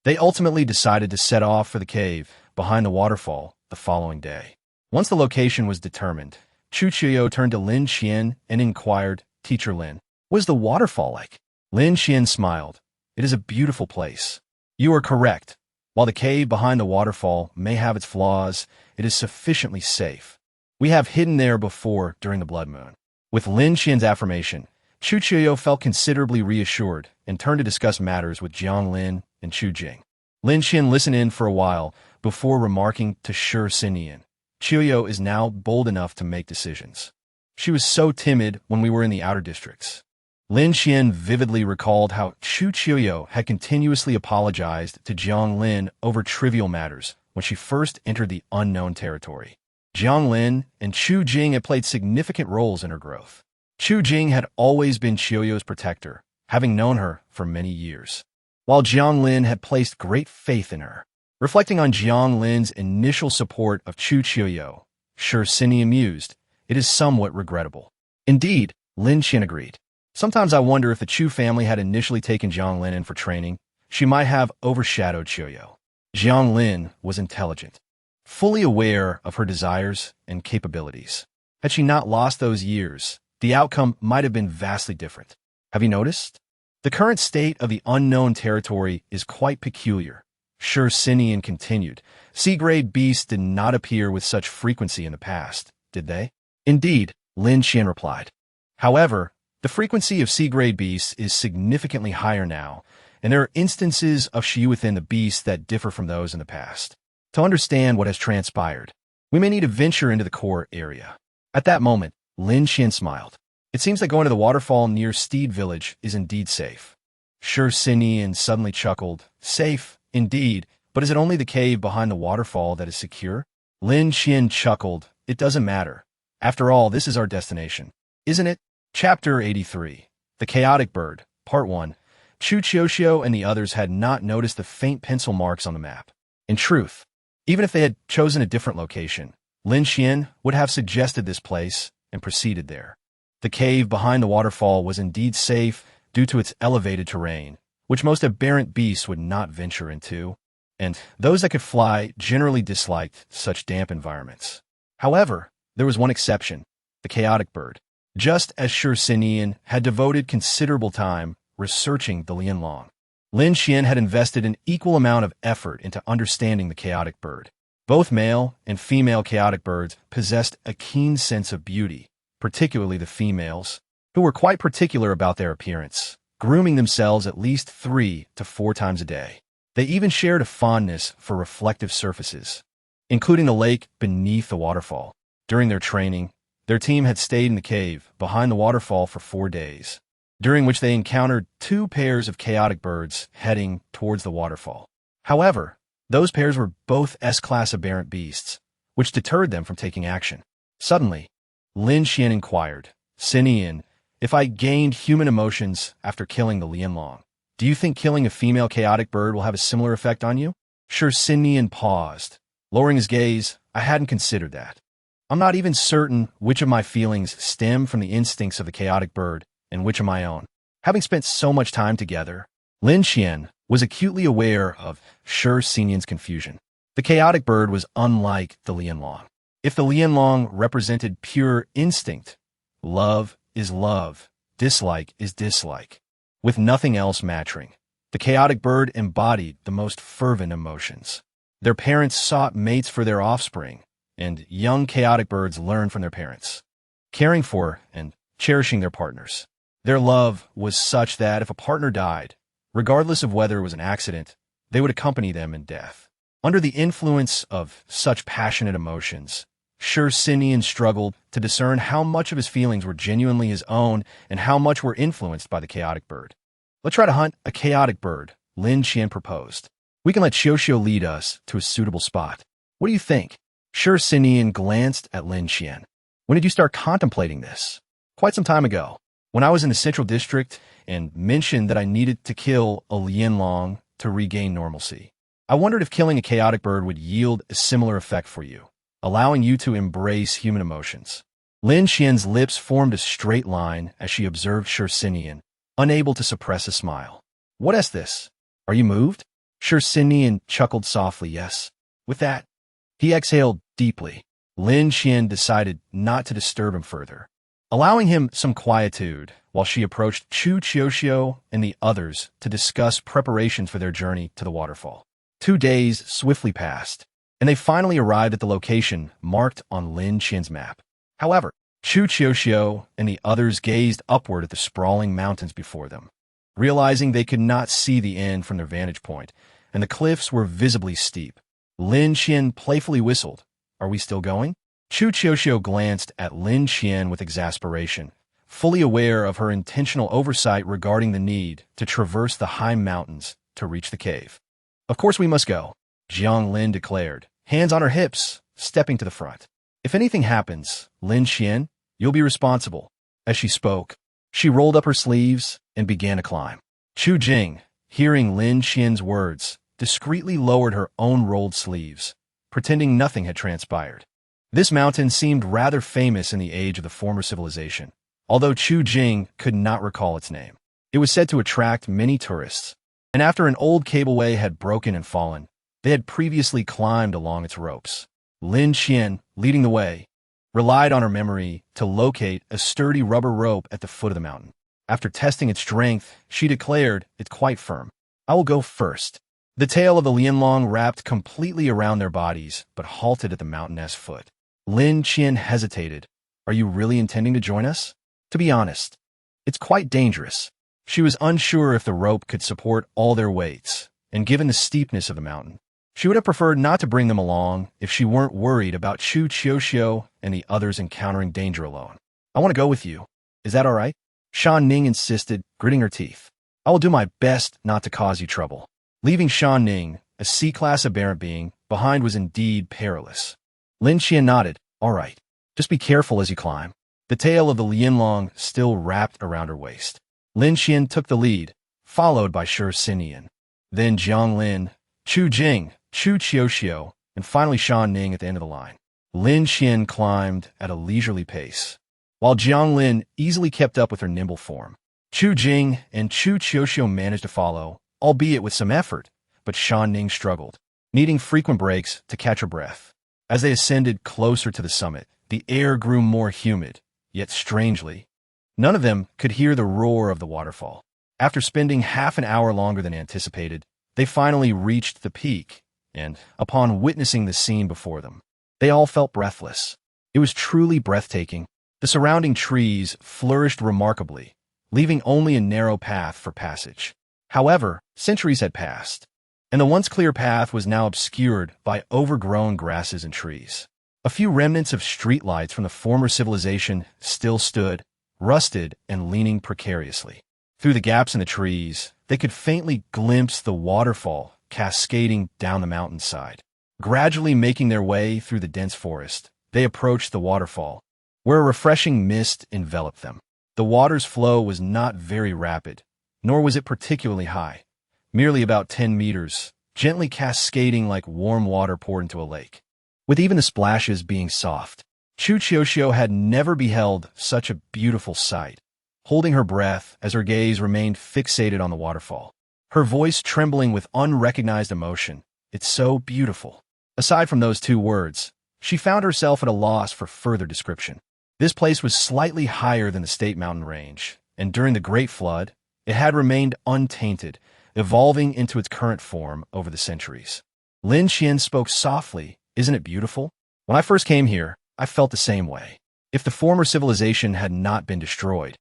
they ultimately decided to set off for the cave behind the waterfall the following day. Once the location was determined, Chu Chiyo turned to Lin Xian and inquired, "Teacher Lin, what is the waterfall like?" Lin Xian smiled. "It is a beautiful place. You are correct. While the cave behind the waterfall may have its flaws, it is sufficiently safe. We have hidden there before during the blood moon." With Lin Xian's affirmation, Chu Chiyo felt considerably reassured and turned to discuss matters with Jiang Lin and Chu Jing. Lin Xian listened in for a while before remarking to Shi Xinian, "Chiyo is now bold enough to make decisions. She was so timid when we were in the outer districts." Lin Xian vividly recalled how Chu Chiyo had continuously apologized to Jiang Lin over trivial matters when she first entered the unknown territory. Jiang Lin and Chu Jing had played significant roles in her growth. Chu Jing had always been Chiyo's protector, having known her for many years, while Jiang Lin had placed great faith in her. Reflecting on Jiang Lin's initial support of Chu Chiyo, Shi Xinian mused, "It is somewhat regrettable." Indeed, Lin Xian agreed. "Sometimes I wonder if the Chu family had initially taken Jiang Lin in for training, she might have overshadowed Chiyo." Jiang Lin was intelligent, fully aware of her desires and capabilities. Had she not lost those years, the outcome might have been vastly different. Have you noticed? The current state of the unknown territory is quite peculiar. Shi Xinian continued. C-grade beasts did not appear with such frequency in the past, did they? Indeed, Lin Xian replied. However, the frequency of C-grade beasts is significantly higher now, and there are instances of Shi within the beasts that differ from those in the past. To understand what has transpired, we may need to venture into the core area. At that moment, Lin Xian smiled. It seems that going to the waterfall near Steed Village is indeed safe. Sure Sinian suddenly chuckled. Safe, indeed, but is it only the cave behind the waterfall that is secure? Lin Qian chuckled. It doesn't matter. After all, this is our destination. Isn't it? Chapter 83. The Chaotic Bird, Part 1. Chu Qiuxiu and the others had not noticed the faint pencil marks on the map. In truth, even if they had chosen a different location, Lin Qian would have suggested this place and proceeded there. The cave behind the waterfall was indeed safe due to its elevated terrain, which most aberrant beasts would not venture into, and those that could fly generally disliked such damp environments. However, there was one exception, the Chaotic Bird. Just as Shi Sinian had devoted considerable time researching the Lianlong, Lin Qian had invested an equal amount of effort into understanding the Chaotic Bird. Both male and female chaotic birds possessed a keen sense of beauty, particularly the females, who were quite particular about their appearance, grooming themselves at least 3 to 4 times a day. They even shared a fondness for reflective surfaces, including the lake beneath the waterfall. During their training, their team had stayed in the cave behind the waterfall for 4 days, during which they encountered 2 pairs of chaotic birds heading towards the waterfall. However, those pairs were both S-class aberrant beasts, which deterred them from taking action. Suddenly, Lin Qian inquired, Sinian, if I gained human emotions after killing the Lianlong, do you think killing a female chaotic bird will have a similar effect on you? Sure, Sinian paused. Lowering his gaze, I hadn't considered that. I'm not even certain which of my feelings stem from the instincts of the chaotic bird and which are my own. Having spent so much time together, Lin Qian was acutely aware of Shi Sinian's confusion. The chaotic bird was unlike the Lianlong. If the Lianlong represented pure instinct, love is love, dislike is dislike, with nothing else matching. The chaotic bird embodied the most fervent emotions. Their parents sought mates for their offspring, and young chaotic birds learned from their parents, caring for and cherishing their partners. Their love was such that if a partner died, regardless of whether it was an accident, they would accompany them in death. Under the influence of such passionate emotions, Shi Sinian struggled to discern how much of his feelings were genuinely his own and how much were influenced by the chaotic bird. Let's try to hunt a chaotic bird, Lin Qian proposed. We can let Qiuxiu lead us to a suitable spot. What do you think? Shi Sinian glanced at Lin Qian. When did you start contemplating this? Quite some time ago, when I was in the Central District and mentioned that I needed to kill a Lianlong to regain normalcy. I wondered if killing a chaotic bird would yield a similar effect for you, allowing you to embrace human emotions. Lin Qian's lips formed a straight line as she observed Shi Sinian, unable to suppress a smile. What is this? Are you moved? Shi Sinian chuckled softly, yes. With that, he exhaled deeply. Lin Qian decided not to disturb him further, allowing him some quietude while she approached Chu Qiuxiu and the others to discuss preparations for their journey to the waterfall. 2 days swiftly passed, and they finally arrived at the location marked on Lin Qian's map. However, Chu Qiuxiu and the others gazed upward at the sprawling mountains before them, realizing they could not see the end from their vantage point, and the cliffs were visibly steep. Lin Qian playfully whistled. Are we still going? Chu Qiuxiu glanced at Lin Qian with exasperation, fully aware of her intentional oversight regarding the need to traverse the high mountains to reach the cave. Of course we must go, Jiang Lin declared, hands on her hips, stepping to the front. If anything happens, Lin Qian, you'll be responsible. As she spoke, she rolled up her sleeves and began to climb. Chu Jing, hearing Lin Qian's words, discreetly lowered her own rolled sleeves, pretending nothing had transpired. This mountain seemed rather famous in the age of the former civilization, although Chu Jing could not recall its name. It was said to attract many tourists, and after an old cableway had broken and fallen, they had previously climbed along its ropes. Lin Qian, leading the way, relied on her memory to locate a sturdy rubber rope at the foot of the mountain. After testing its strength, she declared it's quite firm. I will go first. The tail of the Lianlong wrapped completely around their bodies, but halted at the mountain's foot. Lin Qian hesitated. Are you really intending to join us? To be honest, it's quite dangerous. She was unsure if the rope could support all their weights, and given the steepness of the mountain, she would have preferred not to bring them along if she weren't worried about Chu Qiuxiu and the others encountering danger alone. I want to go with you. Is that all right? Shan Ning insisted, gritting her teeth. I will do my best not to cause you trouble. Leaving Shan Ning, a C-class aberrant being, behind was indeed perilous. Lin Qian nodded. All right. Just be careful as you climb. The tail of the Lianlong still wrapped around her waist. Lin Qian took the lead, followed by Shi Xinyan. Then Jiang Lin, Chu Jing, Chu Qiuxiu, and finally Shan Ning at the end of the line. Lin Qian climbed at a leisurely pace, while Jiang Lin easily kept up with her nimble form. Chu Jing and Chu Qiuxiu managed to follow, albeit with some effort, but Shan Ning struggled, needing frequent breaks to catch her breath. As they ascended closer to the summit, the air grew more humid, yet strangely, none of them could hear the roar of the waterfall. After spending half an hour longer than anticipated, they finally reached the peak, and, upon witnessing the scene before them, they all felt breathless. It was truly breathtaking. The surrounding trees flourished remarkably, leaving only a narrow path for passage. However, centuries had passed, and the once clear path was now obscured by overgrown grasses and trees. A few remnants of streetlights from the former civilization still stood, rusted and leaning precariously. Through the gaps in the trees, they could faintly glimpse the waterfall cascading down the mountainside. Gradually making their way through the dense forest, they approached the waterfall, where a refreshing mist enveloped them. The water's flow was not very rapid, nor was it particularly high, merely about 10 meters, gently cascading like warm water poured into a lake, with even the splashes being soft. Chu Qiuxiu had never beheld such a beautiful sight, holding her breath as her gaze remained fixated on the waterfall, her voice trembling with unrecognized emotion. It's so beautiful. Aside from those two words, she found herself at a loss for further description. This place was slightly higher than the State Mountain Range, and during the Great Flood, it had remained untainted, evolving into its current form over the centuries. Lin Qian spoke softly. Isn't it beautiful? When I first came here, I felt the same way. If the former civilization had not been destroyed,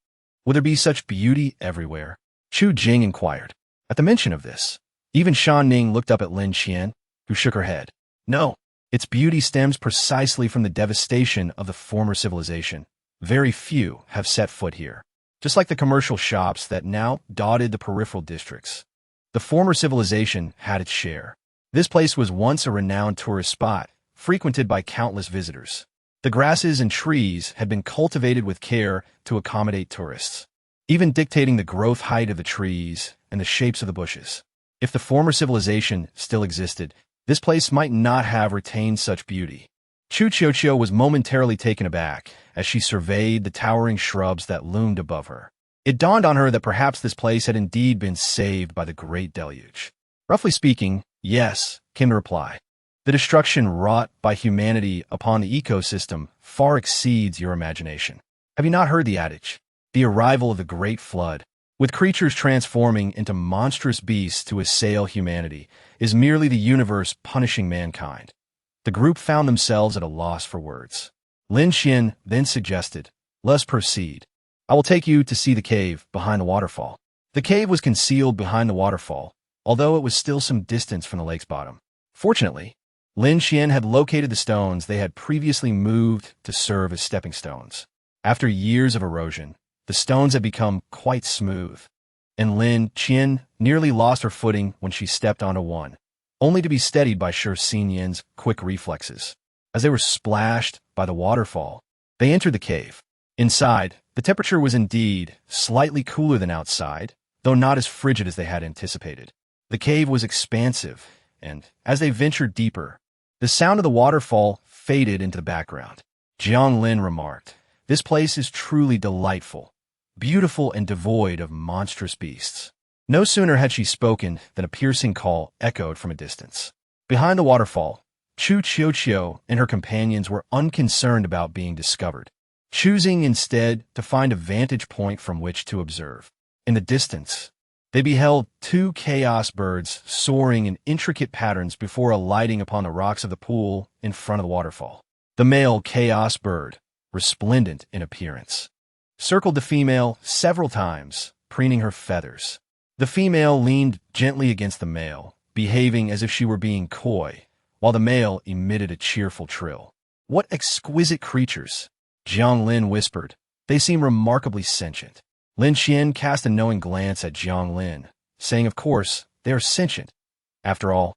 would there be such beauty everywhere? Chu Jing inquired. At the mention of this, even Shan Ning looked up at Lin Qian, who shook her head. No, its beauty stems precisely from the devastation of the former civilization. Very few have set foot here. Just like the commercial shops that now dotted the peripheral districts, the former civilization had its share. This place was once a renowned tourist spot, frequented by countless visitors. The grasses and trees had been cultivated with care to accommodate tourists, even dictating the growth height of the trees and the shapes of the bushes. If the former civilization still existed, this place might not have retained such beauty. Chu Qiuxiu was momentarily taken aback as she surveyed the towering shrubs that loomed above her. It dawned on her that perhaps this place had indeed been saved by the Great Deluge. Roughly speaking, yes, came the reply. The destruction wrought by humanity upon the ecosystem far exceeds your imagination. Have you not heard the adage? The arrival of the Great Flood, with creatures transforming into monstrous beasts to assail humanity, is merely the universe punishing mankind. The group found themselves at a loss for words. Lin Qian then suggested, let's proceed. I will take you to see the cave behind the waterfall. The cave was concealed behind the waterfall, although it was still some distance from the lake's bottom. Fortunately, Lin Qian had located the stones they had previously moved to serve as stepping stones. After years of erosion, the stones had become quite smooth, and Lin Qian nearly lost her footing when she stepped onto one, only to be steadied by Shi Xinyan's quick reflexes. As they were splashed by the waterfall, they entered the cave. Inside, the temperature was indeed slightly cooler than outside, though not as frigid as they had anticipated. The cave was expansive, and as they ventured deeper, the sound of the waterfall faded into the background. Jiang Lin remarked, "This place is truly delightful, beautiful and devoid of monstrous beasts." No sooner had she spoken than a piercing call echoed from a distance. Behind the waterfall, Chu Qiuxiu and her companions were unconcerned about being discovered, choosing instead to find a vantage point from which to observe. In the distance, they beheld two chaos birds soaring in intricate patterns before alighting upon the rocks of the pool in front of the waterfall. The male chaos bird, resplendent in appearance, circled the female several times, preening her feathers. The female leaned gently against the male, behaving as if she were being coy, while the male emitted a cheerful trill. "What exquisite creatures!" Jiang Lin whispered, They seem remarkably sentient. Lin Qian cast a knowing glance at Jiang Lin, saying, of course, they are sentient. After all,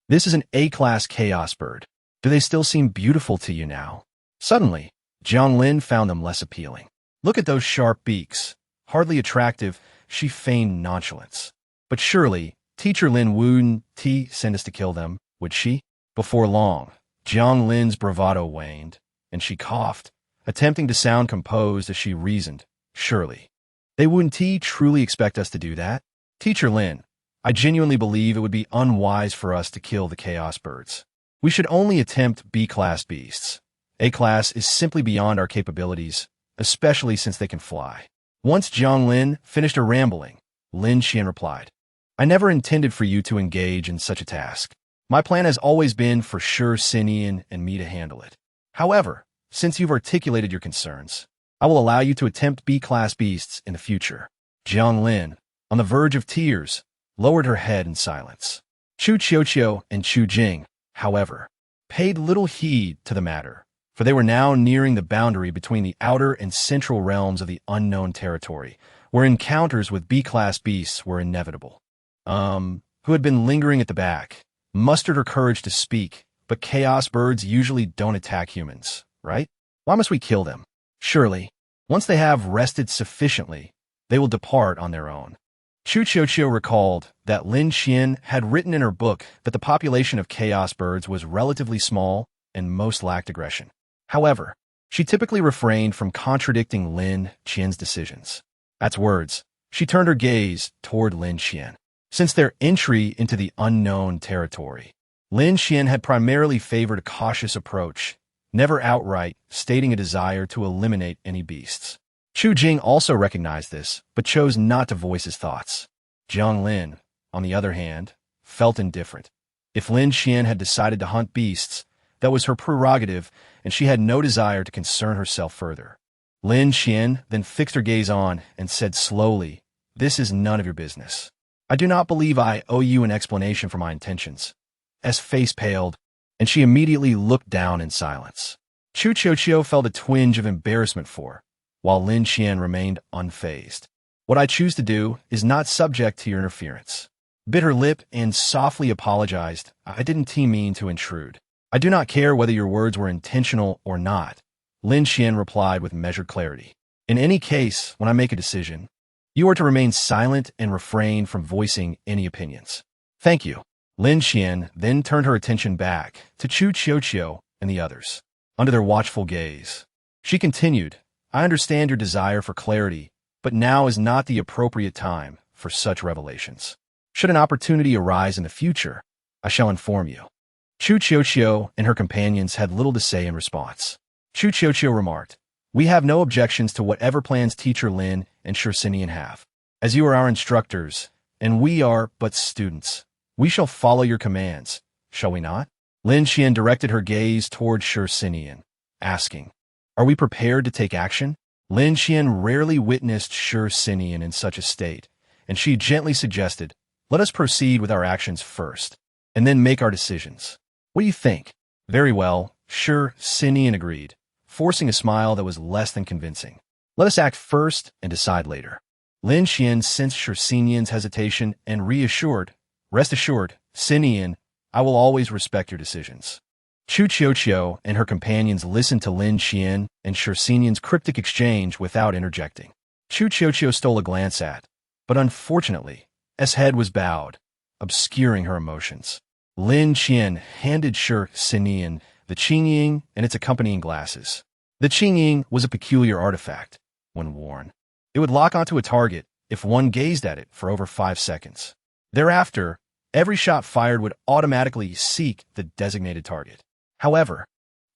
this is an A-class chaos bird. Do they still seem beautiful to you now? Suddenly, Jiang Lin found them less appealing. Look at those sharp beaks. Hardly attractive, she feigned nonchalance. But surely, Teacher Lin wouldn't send us to kill them, would she? Before long, Jiang Lin's bravado waned, and she coughed, attempting to sound composed as she reasoned. Surely, they wouldn't truly expect us to do that? Teacher Lin, I genuinely believe it would be unwise for us to kill the chaos birds. We should only attempt B-class beasts. A-class is simply beyond our capabilities, especially since they can fly. Once Jiang Lin finished her rambling, Lin Qian replied, I never intended for you to engage in such a task. My plan has always been for Sure Sinian and me to handle it. However, since you've articulated your concerns, I will allow you to attempt B-class beasts in the future. Jiang Lin, on the verge of tears, lowered her head in silence. Chu Qiuqiu and Chu Jing, however, paid little heed to the matter, for they were now nearing the boundary between the outer and central realms of the unknown territory, where encounters with B-class beasts were inevitable. Who had been lingering at the back, mustered her courage to speak, but chaos birds usually don't attack humans, right? Why must we kill them? Surely, once they have rested sufficiently, they will depart on their own. Chu Qiuqiu recalled that Lin Qian had written in her book that the population of chaos birds was relatively small and most lacked aggression. However, she typically refrained from contradicting Lin Qian's decisions. At words, she turned her gaze toward Lin Qian. Since their entry into the unknown territory, Lin Qian had primarily favored a cautious approach, never outright stating a desire to eliminate any beasts. Chu Jing also recognized this, but chose not to voice his thoughts. Jiang Lin, on the other hand, felt indifferent. If Lin Qian had decided to hunt beasts, that was her prerogative, and she had no desire to concern herself further. Lin Qian then fixed her gaze on and said slowly, This is none of your business. I do not believe I owe you an explanation for my intentions. S face paled, and she immediately looked down in silence. Chu Qiuqiu felt a twinge of embarrassment for her, while Lin Qian remained unfazed. What I choose to do is not subject to your interference. Bit her lip and softly apologized. I didn't mean to intrude. I do not care whether your words were intentional or not, Lin Qian replied with measured clarity. In any case, when I make a decision, you are to remain silent and refrain from voicing any opinions. Thank you. Lin Qian then turned her attention back to Chu Qiuqiu and the others. Under their watchful gaze, she continued, I understand your desire for clarity, but now is not the appropriate time for such revelations. Should an opportunity arise in the future, I shall inform you. Chu Qiuqiu and her companions had little to say in response. Chu Qiuqiu remarked, We have no objections to whatever plans Teacher Lin and Sure Sinian have. As you are our instructors, and we are but students, we shall follow your commands, shall we not? Lin Qian directed her gaze toward Sure Sinian, asking, Are we prepared to take action? Lin Qian rarely witnessed Sure Sinian in such a state, and she gently suggested, Let us proceed with our actions first, and then make our decisions. What do you think? Very well, Sure Sinian agreed, forcing a smile that was less than convincing. Let us act first and decide later. Lin Qian sensed Sure Sinian's hesitation and reassured, Rest assured, Sinian, I will always respect your decisions. Chu Qiuqiu and her companions listened to Lin Qian and Sure Sinian's cryptic exchange without interjecting. Chu Qiuqiu stole a glance at, but unfortunately, S head was bowed, obscuring her emotions. Lin Qian handed Sure Sinian the Qingying and its accompanying glasses. The Qingying was a peculiar artifact. When worn, it would lock onto a target if one gazed at it for over 5 seconds. Thereafter, every shot fired would automatically seek the designated target. However,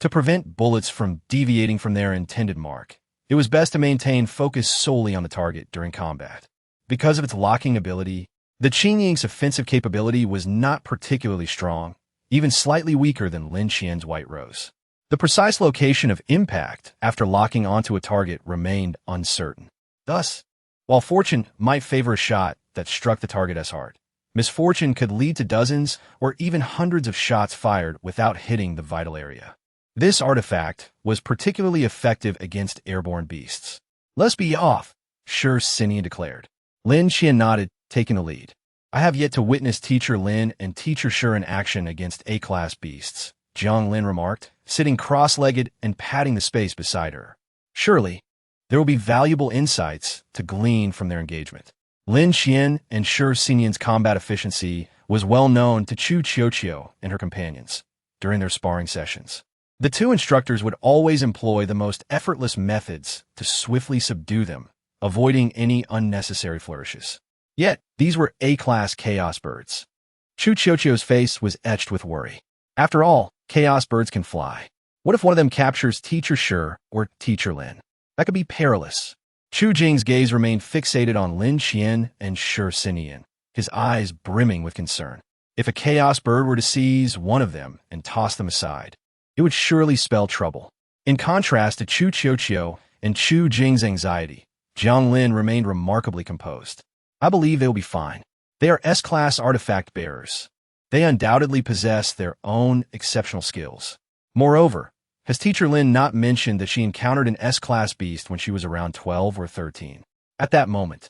to prevent bullets from deviating from their intended mark, it was best to maintain focus solely on the target during combat. Because of its locking ability, the Qingying's offensive capability was not particularly strong, even slightly weaker than Lin Qian's White Rose. The precise location of impact after locking onto a target remained uncertain. Thus, while fortune might favor a shot that struck the target as hard, misfortune could lead to dozens or even hundreds of shots fired without hitting the vital area. This artifact was particularly effective against airborne beasts. Let's be off, Sure Sinian declared. Lin Qian nodded, taking the lead. I have yet to witness Teacher Lin and Teacher Sure in action against A-class beasts, Jiang Lin remarked, sitting cross-legged and patting the space beside her. Surely, there will be valuable insights to glean from their engagement. Lin Qian and Sure Sinian's combat efficiency was well known to Chu Qiuqiu and her companions during their sparring sessions. The two instructors would always employ the most effortless methods to swiftly subdue them, avoiding any unnecessary flourishes. Yet, these were A-class chaos birds. Chu Qiuqiu's face was etched with worry. After all, chaos birds can fly. What if one of them captures Teacher Sure or Teacher Lin? That could be perilous. Chu Jing's gaze remained fixated on Lin Qian and Sure Sinian, his eyes brimming with concern. If a chaos bird were to seize one of them and toss them aside, it would surely spell trouble. In contrast to Chu Qiuqiu and Chu Jing's anxiety, Jiang Lin remained remarkably composed. I believe they will be fine. They are S-class artifact bearers. They undoubtedly possess their own exceptional skills. Moreover, has Teacher Lin not mentioned that she encountered an S-class beast when she was around 12 or 13? At that moment,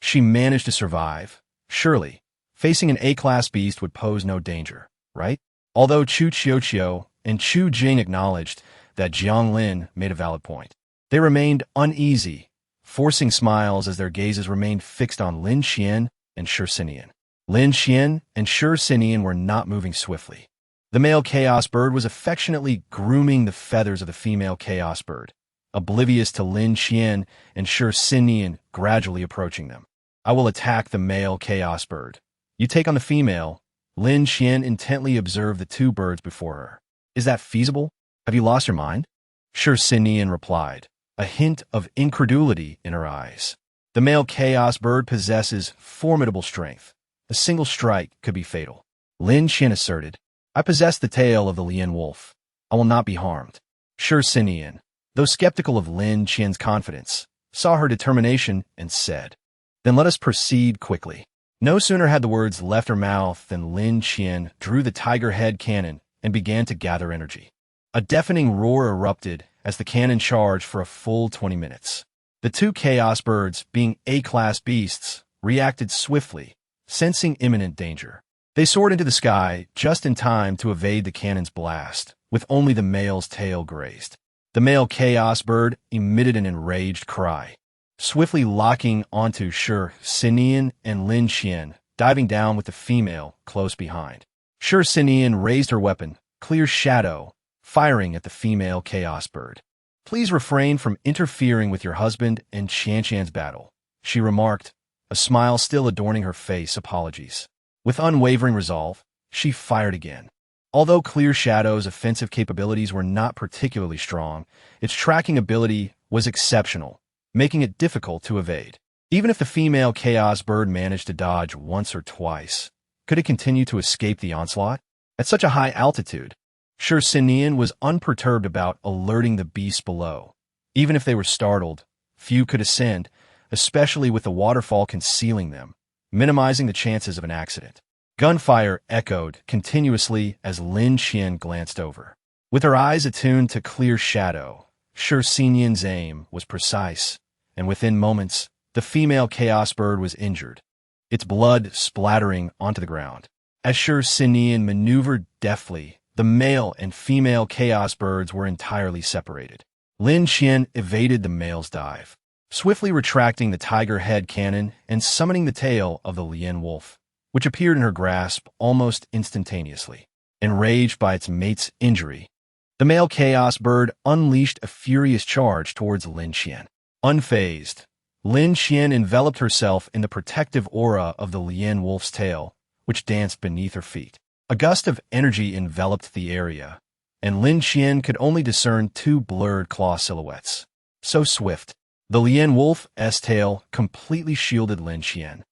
she managed to survive. Surely, facing an A-class beast would pose no danger, right? Although Chu Qiuqiu and Chu Jing acknowledged that Jiang Lin made a valid point, they remained uneasy, forcing smiles as their gazes remained fixed on Lin Qian and Sure Sinian. Lin Qian and Sure Sinian were not moving swiftly. The male chaos bird was affectionately grooming the feathers of the female chaos bird, oblivious to Lin Qian and Sure Sinian gradually approaching them. I will attack the male chaos bird. You take on the female. Lin Qian intently observed the two birds before her. Is that feasible? Have you lost your mind? Sure Sinian replied, a hint of incredulity in her eyes. The male chaos bird possesses formidable strength. A single strike could be fatal. Lin Qian asserted, I possess the tail of the Lian wolf. I will not be harmed. Sure Sinian, though skeptical of Lin Qian's confidence, saw her determination and said, then let us proceed quickly. No sooner had the words left her mouth than Lin Qian drew the tiger head cannon and began to gather energy. A deafening roar erupted as the cannon charged for a full 20 minutes. The two chaos birds, being A-class beasts, reacted swiftly, sensing imminent danger. They soared into the sky just in time to evade the cannon's blast, with only the male's tail grazed. The male chaos bird emitted an enraged cry, swiftly locking onto Sure Sinian and Lin Qian, diving down with the female close behind. Sure Sinian raised her weapon, Clear Shadow, firing at the female chaos bird. Please refrain from interfering with your husband and Qianqian's battle, she remarked, a smile still adorning her face. Apologies. With unwavering resolve, she fired again. Although Clear Shadow's offensive capabilities were not particularly strong, its tracking ability was exceptional, making it difficult to evade. Even if the female chaos bird managed to dodge once or twice, could it continue to escape the onslaught? At such a high altitude, Sure Sinian was unperturbed about alerting the beasts below. Even if they were startled, few could ascend, especially with the waterfall concealing them, minimizing the chances of an accident. Gunfire echoed continuously as Lin Qian glanced over. With her eyes attuned to Clear Shadow, Sure Sinian's aim was precise, and within moments, the female chaos bird was injured, its blood splattering onto the ground. As Sure Sinian maneuvered deftly, the male and female chaos birds were entirely separated. Lin Qian evaded the male's dive, swiftly retracting the tiger head cannon and summoning the tail of the Lian wolf, which appeared in her grasp almost instantaneously. Enraged by its mate's injury, the male chaos bird unleashed a furious charge towards Lin Qian. Unfazed, Lin Qian enveloped herself in the protective aura of the Lian wolf's tail, which danced beneath her feet. A gust of energy enveloped the area, and Lin Qian could only discern two blurred claw silhouettes. So swift, the Lian wolf's tail completely shielded Lin Qian,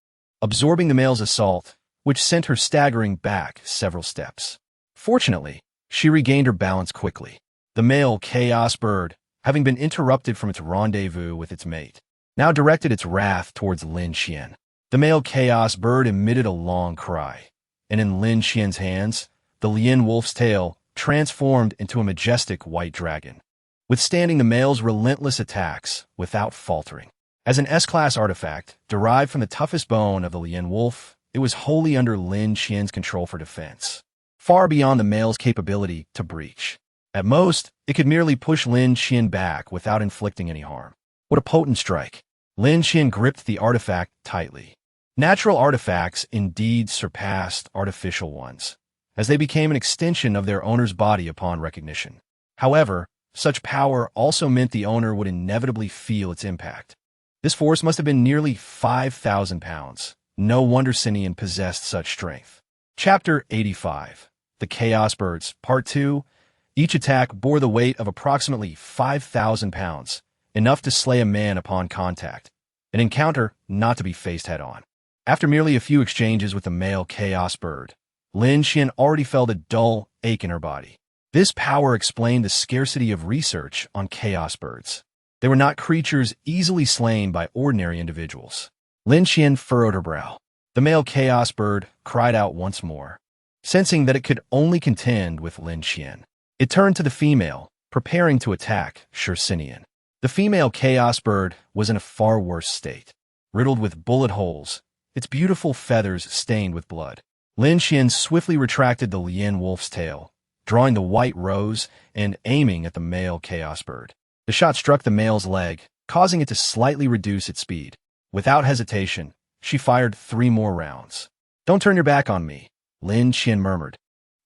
absorbing the male's assault, which sent her staggering back several steps. Fortunately, she regained her balance quickly. The male chaos bird, having been interrupted from its rendezvous with its mate, now directed its wrath towards Lin Qian. The male chaos bird emitted a long cry, and in Lin Qian's hands, the Lian wolf's tail transformed into a majestic white dragon. withstanding the male's relentless attacks without faltering. As an S-class artifact, derived from the toughest bone of the Lien wolf, it was wholly under Lin Qian's control for defense, far beyond the male's capability to breach. At most, it could merely push Lin Qian back without inflicting any harm. What a potent strike! Lin Qian gripped the artifact tightly. Natural artifacts indeed surpassed artificial ones, as they became an extension of their owner's body upon recognition. However, such power also meant the owner would inevitably feel its impact. This force must have been nearly 5,000 pounds. No wonder Sinian possessed such strength. Chapter 85. The Chaos Birds, Part 2. Each attack bore the weight of approximately 5,000 pounds, enough to slay a man upon contact, an encounter not to be faced head-on. After merely a few exchanges with the male Chaos Bird, Lin Qian already felt a dull ache in her body. This power explained the scarcity of research on Chaos Birds. They were not creatures easily slain by ordinary individuals. Lin Qian furrowed her brow. The male Chaos Bird cried out once more, sensing that it could only contend with Lin Qian. It turned to the female, preparing to attack Sinian. The female Chaos Bird was in a far worse state, riddled with bullet holes, its beautiful feathers stained with blood. Lin Qian swiftly retracted the Lien wolf's tail, drawing the white rose and aiming at the male Chaos Bird. The shot struck the male's leg, causing it to slightly reduce its speed. Without hesitation, she fired 3 more rounds. "Don't turn your back on me," Lin Qian murmured.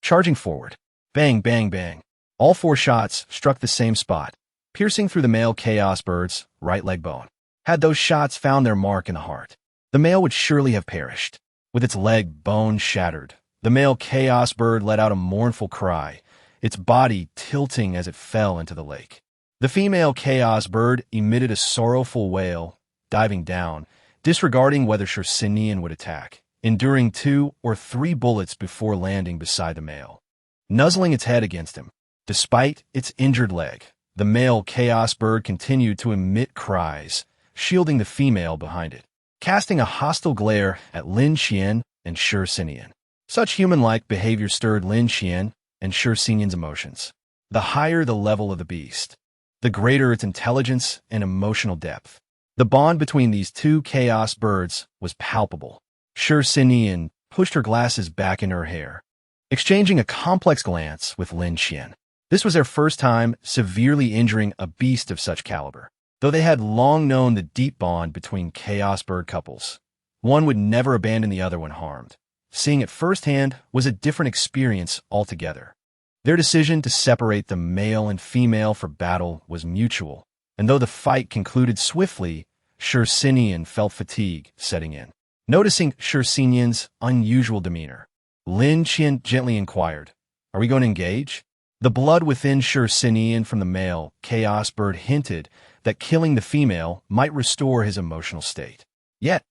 Charging forward. Bang, bang, bang. All 4 shots struck the same spot, piercing through the male Chaos Bird's right leg bone. Had those shots found their mark in the heart, the male would surely have perished. With its leg bone shattered, the male Chaos Bird let out a mournful cry, its body tilting as it fell into the lake. The female Chaos Bird emitted a sorrowful wail, diving down, disregarding whether Sinian would attack, enduring 2 or 3 bullets before landing beside the male, nuzzling its head against him. Despite its injured leg, the male Chaos Bird continued to emit cries, shielding the female behind it, casting a hostile glare at Lin Qian and Sinian. Such human-like behavior stirred Lin Qian and Sinian's emotions. The higher the level of the beast, the greater its intelligence and emotional depth. The bond between these 2 Chaos Birds was palpable. Sinian pushed her glasses back in her hair, exchanging a complex glance with Lin Qian. This was their first time severely injuring a beast of such caliber. Though they had long known the deep bond between Chaos Bird couples, one would never abandon the other when harmed. Seeing it firsthand was a different experience altogether. Their decision to separate the male and female for battle was mutual, and though the fight concluded swiftly, Sinian felt fatigue setting in. Noticing Sinian's unusual demeanor, Lin Qian gently inquired, "Are we going to engage?" The blood within Sinian from the male Chaos Bird hinted that killing the female might restore his emotional state. Yet,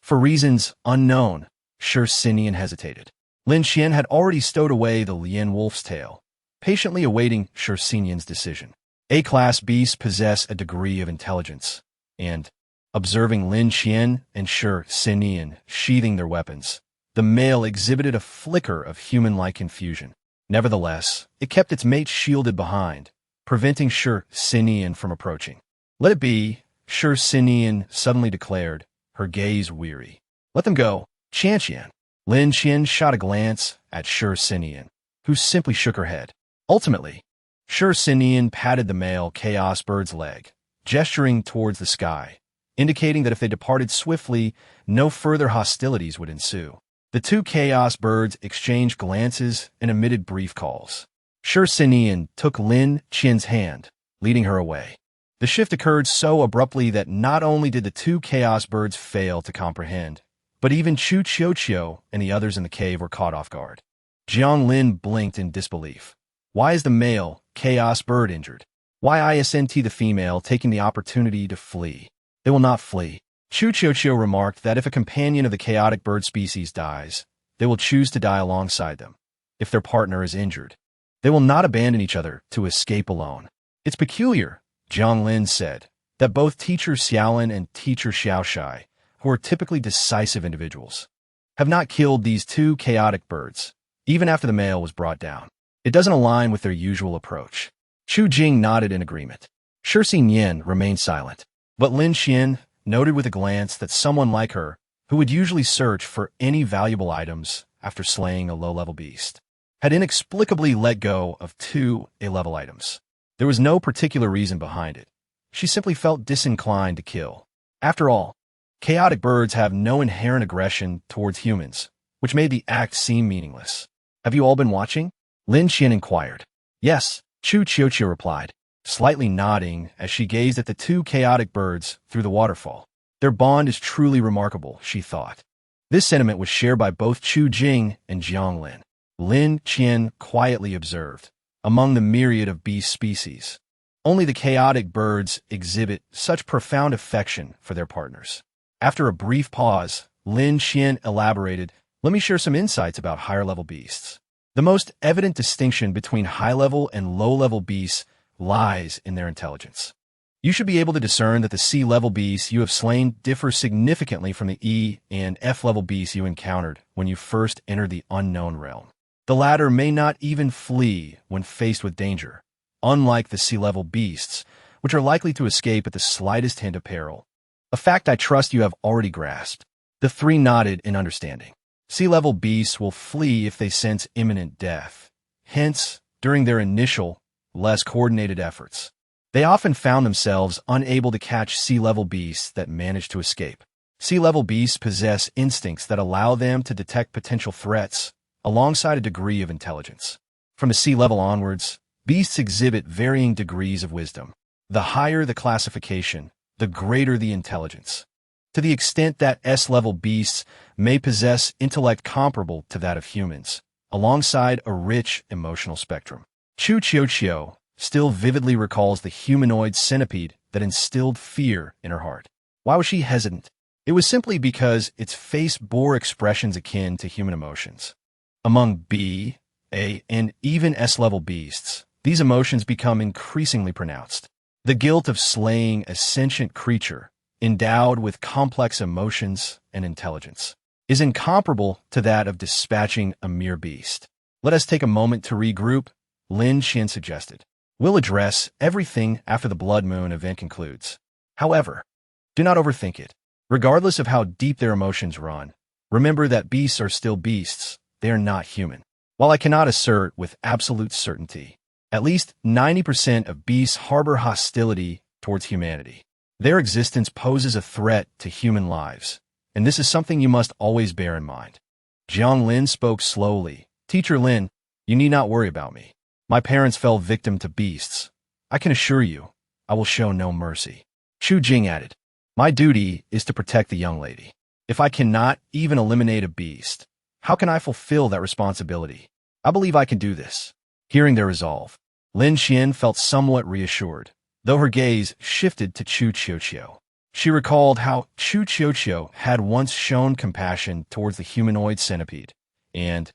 for reasons unknown, Sinian hesitated. Lin Qian had already stowed away the Lien wolf's tail, patiently awaiting Sinian's decision. A-class beasts possess a degree of intelligence, and, observing Lin Qian and Sinian sheathing their weapons, the male exhibited a flicker of human-like confusion. Nevertheless, it kept its mate shielded behind, preventing Sinian from approaching. "Let it be," Sinian suddenly declared, her gaze weary. "Let them go, Qian." Lin Qian shot a glance at Sinian, who simply shook her head. Ultimately, Sinian patted the male Chaos Bird's leg, gesturing towards the sky, indicating that if they departed swiftly, no further hostilities would ensue. The 2 Chaos Birds exchanged glances and emitted brief calls. Sinian took Lin Qian's hand, leading her away. The shift occurred so abruptly that not only did the 2 Chaos Birds fail to comprehend, but even Chu Qiuqiu and the others in the cave were caught off guard. Jiang Lin blinked in disbelief. Why is the male Chaos Bird injured? Why isn't the female taking the opportunity to flee? They will not flee. Chu Qiuqiu remarked that if a companion of the chaotic bird species dies, they will choose to die alongside them. If their partner is injured, they will not abandon each other to escape alone. It's peculiar, Jiang Lin said, that both Teacher Xiaolin and Teacher Xiaoshai, who are typically decisive individuals, have not killed these 2 chaotic birds, even after the male was brought down. It doesn't align with their usual approach. Chu Jing nodded in agreement. Shixin Yin remained silent, but Lin Xian noted with a glance that someone like her, who would usually search for any valuable items after slaying a low-level beast, had inexplicably let go of 2 A-level items. There was no particular reason behind it. She simply felt disinclined to kill. After all, chaotic birds have no inherent aggression towards humans, which made the act seem meaningless. Have you all been watching? Lin Xian inquired. Yes, Chu Qiuqiu replied, slightly nodding as she gazed at the 2 chaotic birds through the waterfall. Their bond is truly remarkable, she thought. This sentiment was shared by both Chu Jing and Jiang Lin. Lin Qian quietly observed. Among the myriad of beast species, only the chaotic birds exhibit such profound affection for their partners. After a brief pause, Lin Qian elaborated, let me share some insights about higher-level beasts. The most evident distinction between high-level and low-level beasts lies in their intelligence. You should be able to discern that the C-level beasts you have slain differ significantly from the E and F-level beasts you encountered when you first entered the unknown realm. The latter may not even flee when faced with danger, unlike the C-level beasts, which are likely to escape at the slightest hint of peril. A fact I trust you have already grasped. The 3 nodded in understanding. C-level beasts will flee if they sense imminent death. Hence, during their initial, less coordinated efforts, they often found themselves unable to catch C-level beasts that managed to escape. C-level beasts possess instincts that allow them to detect potential threats, alongside a degree of intelligence. From the C-level onwards, beasts exhibit varying degrees of wisdom. The higher the classification, the greater the intelligence. To the extent that S-level beasts may possess intellect comparable to that of humans, alongside a rich emotional spectrum. Chu Qiuqiu still vividly recalls the humanoid centipede that instilled fear in her heart. Why was she hesitant? It was simply because its face bore expressions akin to human emotions. Among B, A, and even S-level beasts, these emotions become increasingly pronounced. The guilt of slaying a sentient creature, endowed with complex emotions and intelligence, is incomparable to that of dispatching a mere beast. Let us take a moment to regroup, Lin Xian suggested. We'll address everything after the blood moon event concludes. However, do not overthink it. Regardless of how deep their emotions run, remember that beasts are still beasts. They are not human. While I cannot assert with absolute certainty, at least 90% of beasts harbor hostility towards humanity. Their existence poses a threat to human lives, and this is something you must always bear in mind. Jiang Lin spoke slowly. Teacher Lin, you need not worry about me. My parents fell victim to beasts. I can assure you, I will show no mercy. Chu Jing added, my duty is to protect the young lady. If I cannot even eliminate a beast, how can I fulfill that responsibility? I believe I can do this. Hearing their resolve, Lin Xian felt somewhat reassured, though her gaze shifted to Chu Qiuqiu. She recalled how Chu Qiuqiu had once shown compassion towards the humanoid centipede, and,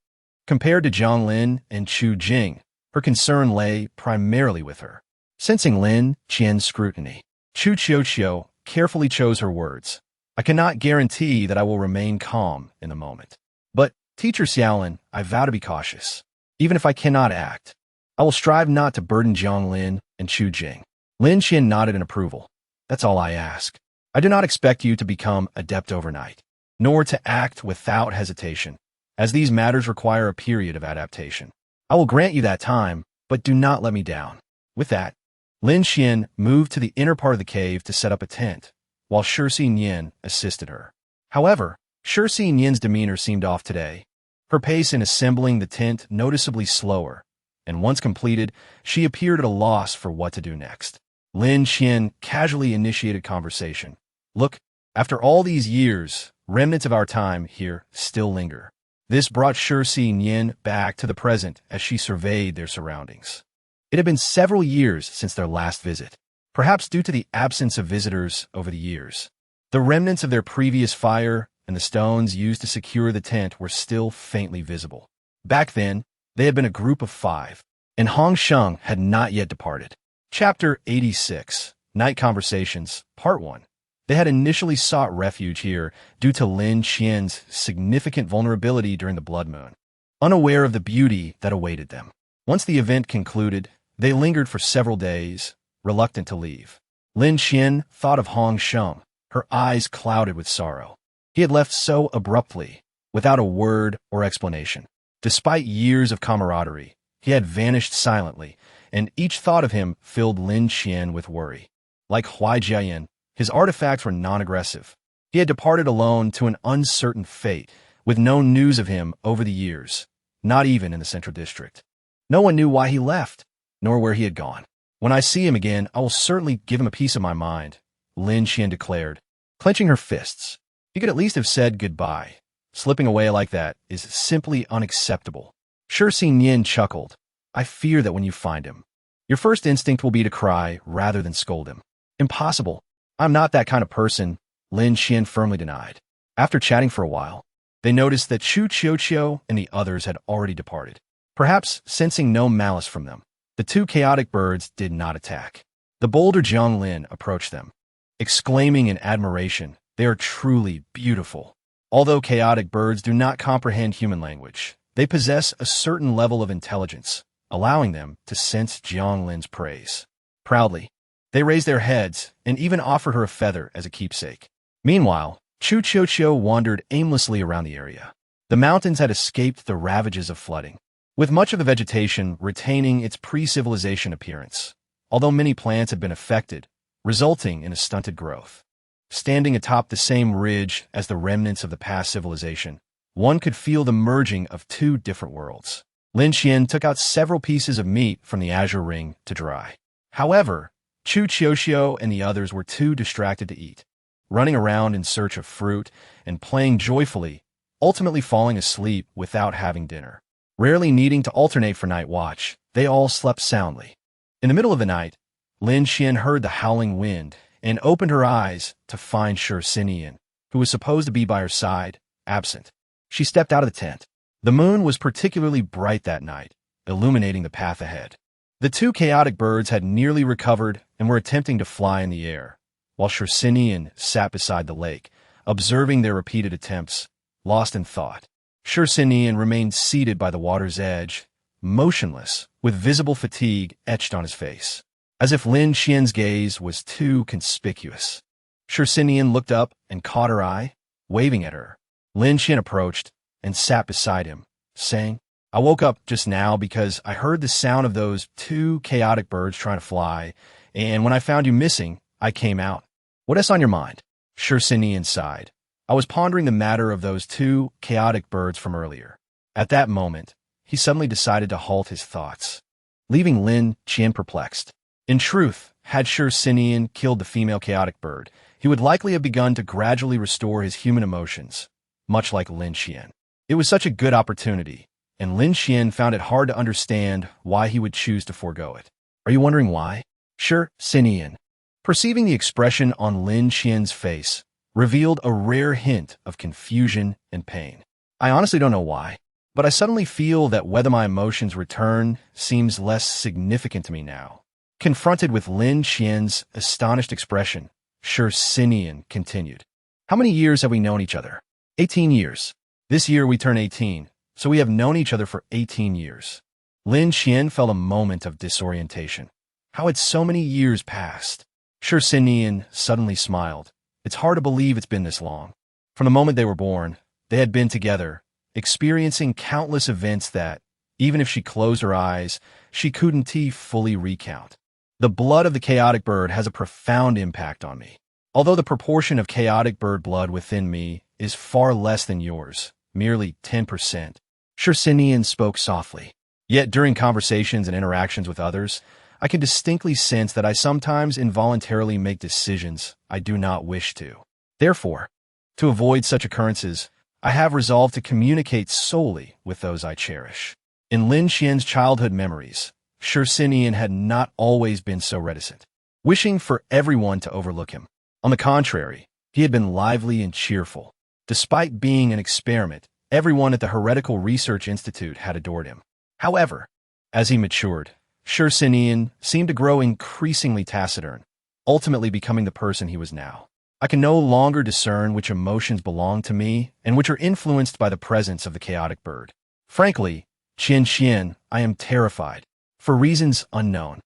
compared to Jiang Lin and Chu Jing, her concern lay primarily with her. Sensing Lin Qian's scrutiny, Chu Qiuqiu carefully chose her words. I cannot guarantee that I will remain calm in the moment. But, Teacher Xiaolin, I vow to be cautious. Even if I cannot act, I will strive not to burden Jiang Lin and Chu Jing. Lin Qian nodded in approval. That's all I ask. I do not expect you to become adept overnight, nor to act without hesitation, as these matters require a period of adaptation. I will grant you that time, but do not let me down. With that, Lin Xian moved to the inner part of the cave to set up a tent, while Shixin Yin assisted her. However, Shixin Yin's demeanor seemed off today, her pace in assembling the tent noticeably slower, and once completed, she appeared at a loss for what to do next. Lin Xian casually initiated conversation. Look, after all these years, remnants of our time here still linger. This brought Shixin Yin back to the present as she surveyed their surroundings. It had been several years since their last visit, perhaps due to the absence of visitors over the years. The remnants of their previous fire and the stones used to secure the tent were still faintly visible. Back then, they had been a group of 5, and Hong Sheng had not yet departed. Chapter 86, Night Conversations, Part 1. They had initially sought refuge here due to Lin Qian's significant vulnerability during the blood moon, unaware of the beauty that awaited them. Once the event concluded, They lingered for several days, reluctant to leave. Lin Qian thought of Hong Sheng, her eyes clouded with sorrow. He had left so abruptly, without a word or explanation. Despite years of camaraderie, he had vanished silently, and each thought of him filled Lin Qian with worry. Like Huai Jiayan, his artifacts were non-aggressive. He had departed alone to an uncertain fate, with no news of him over the years, not even in the Central District. No one knew why he left, nor where he had gone. When I see him again, I will certainly give him a piece of my mind, Lin Qian declared, clenching her fists. He could at least have said goodbye. Slipping away like that is simply unacceptable. Shi Xinyan chuckled. I fear that when you find him, your first instinct will be to cry rather than scold him. Impossible. I'm not that kind of person, Lin Qian firmly denied. After chatting for a while, they noticed that Chu Qiuqiu and the others had already departed. Perhaps sensing no malice from them, the two chaotic birds did not attack. The bolder Jiang Lin approached them, exclaiming in admiration, they are truly beautiful. Although chaotic birds do not comprehend human language, they possess a certain level of intelligence, allowing them to sense Jiang Lin's praise. Proudly, they raised their heads and even offered her a feather as a keepsake. Meanwhile, Chu Qiuqiu wandered aimlessly around the area. The mountains had escaped the ravages of flooding, with much of the vegetation retaining its pre-civilization appearance, although many plants had been affected, resulting in a stunted growth. Standing atop the same ridge as the remnants of the past civilization, one could feel the merging of two different worlds. Lin Qian took out several pieces of meat from the azure ring to dry. However, Chu Qiuqiu and the others were too distracted to eat, running around in search of fruit and playing joyfully, ultimately falling asleep without having dinner. Rarely needing to alternate for night watch, they all slept soundly. In the middle of the night, Lin Qian heard the howling wind and opened her eyes to find Shi Xinyan, who was supposed to be by her side, absent. She stepped out of the tent. The moon was particularly bright that night, illuminating the path ahead. The two chaotic birds had nearly recovered and were attempting to fly in the air, while Shi Xinyan sat beside the lake, observing their repeated attempts, lost in thought. Shi Xinyan remained seated by the water's edge, motionless, with visible fatigue etched on his face, as if Lin Qian's gaze was too conspicuous. Shi Xinyan looked up and caught her eye, waving at her. Lin Qian approached and sat beside him, saying, I woke up just now because I heard the sound of those two chaotic birds trying to fly, and when I found you missing, I came out. What is on your mind? Shi Xinyan sighed. I was pondering the matter of those two chaotic birds from earlier. At that moment, he suddenly decided to halt his thoughts, leaving Lin Qian perplexed. In truth, had Shi Xinyan killed the female chaotic bird, he would likely have begun to gradually restore his human emotions, much like Lin Qian. It was such a good opportunity, and Lin Qian found it hard to understand why he would choose to forego it. Are you wondering why? Shi Xinyan, perceiving the expression on Lin Qian's face, revealed a rare hint of confusion and pain. I honestly don't know why, but I suddenly feel that whether my emotions return seems less significant to me now. Confronted with Lin Qian's astonished expression, Shi Xinyan continued. How many years have we known each other? 18 years. This year we turn 18, so we have known each other for 18 years. Lin Qian felt a moment of disorientation. How had so many years passed? Shi Xinyan suddenly smiled. It's hard to believe it's been this long. From the moment they were born, they had been together, experiencing countless events that, even if she closed her eyes, she couldn't fully recount. The blood of the chaotic bird has a profound impact on me. Although the proportion of chaotic bird blood within me is far less than yours, merely 10%, Shi Xinyan spoke softly. Yet during conversations and interactions with others, I can distinctly sense that I sometimes involuntarily make decisions I do not wish to. Therefore, to avoid such occurrences, I have resolved to communicate solely with those I cherish. In Lin Qian's childhood memories, Shi Xinyan had not always been so reticent, wishing for everyone to overlook him. On the contrary, he had been lively and cheerful. Despite being an experiment, everyone at the Heretical Research Institute had adored him. However, as he matured, Shi Xinyan seemed to grow increasingly taciturn, ultimately becoming the person he was now. I can no longer discern which emotions belong to me and which are influenced by the presence of the chaotic bird. Frankly, Qian Qian, I am terrified, for reasons unknown.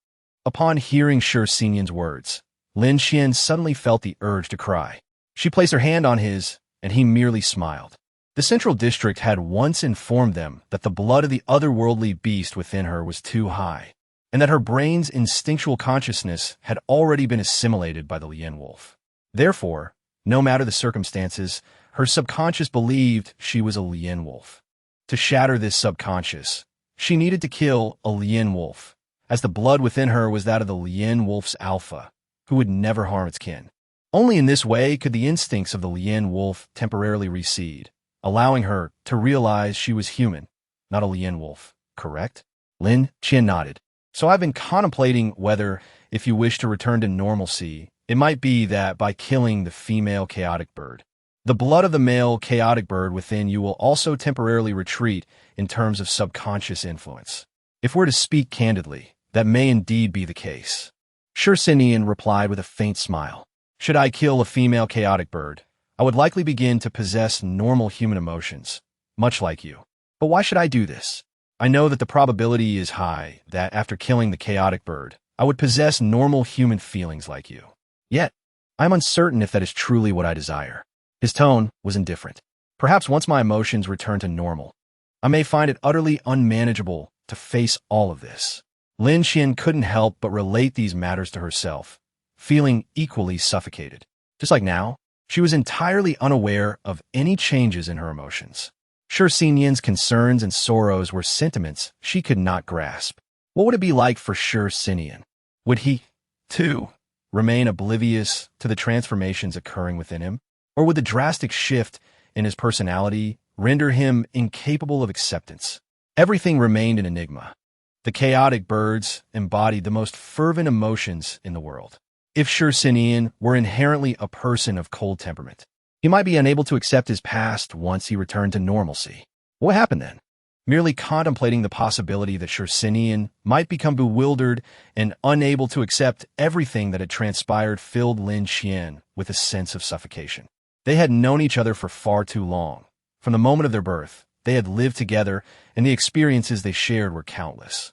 Upon hearing Shi Xinyan's words, Lin Qian suddenly felt the urge to cry. She placed her hand on his, and he merely smiled. The Central District had once informed them that the blood of the otherworldly beast within her was too high, and that her brain's instinctual consciousness had already been assimilated by the Lien Wolf. Therefore, no matter the circumstances, her subconscious believed she was a Lien Wolf. To shatter this subconscious, she needed to kill a Lien Wolf, as the blood within her was that of the Lien Wolf's alpha, who would never harm its kin. Only in this way could the instincts of the Lien Wolf temporarily recede, allowing her to realize she was human, not a Lien Wolf, correct? Lin Qian nodded. So I've been contemplating whether, if you wish to return to normalcy, it might be that by killing the female chaotic bird, the blood of the male chaotic bird within you will also temporarily retreat in terms of subconscious influence. If we're to speak candidly, that may indeed be the case. Shi Xinyan replied with a faint smile. Should I kill a female chaotic bird, I would likely begin to possess normal human emotions, much like you. But why should I do this? I know that the probability is high that after killing the chaotic bird, I would possess normal human feelings like you. Yet, I'm uncertain if that is truly what I desire. His tone was indifferent. Perhaps once my emotions return to normal, I may find it utterly unmanageable to face all of this. Lin Qian couldn't help but relate these matters to herself, feeling equally suffocated. Just like now, she was entirely unaware of any changes in her emotions. Shi Xinyan's concerns and sorrows were sentiments she could not grasp. What would it be like for Shi Xinyan? Would he, too, remain oblivious to the transformations occurring within him? Or would the drastic shift in his personality render him incapable of acceptance? Everything remained an enigma. The chaotic birds embodied the most fervent emotions in the world. If Shi Xinyan were inherently a person of cold temperament, he might be unable to accept his past once he returned to normalcy. What happened then? Merely contemplating the possibility that Shi Xinyan might become bewildered and unable to accept everything that had transpired filled Lin Qian with a sense of suffocation. They had known each other for far too long. From the moment of their birth, they had lived together, and the experiences they shared were countless.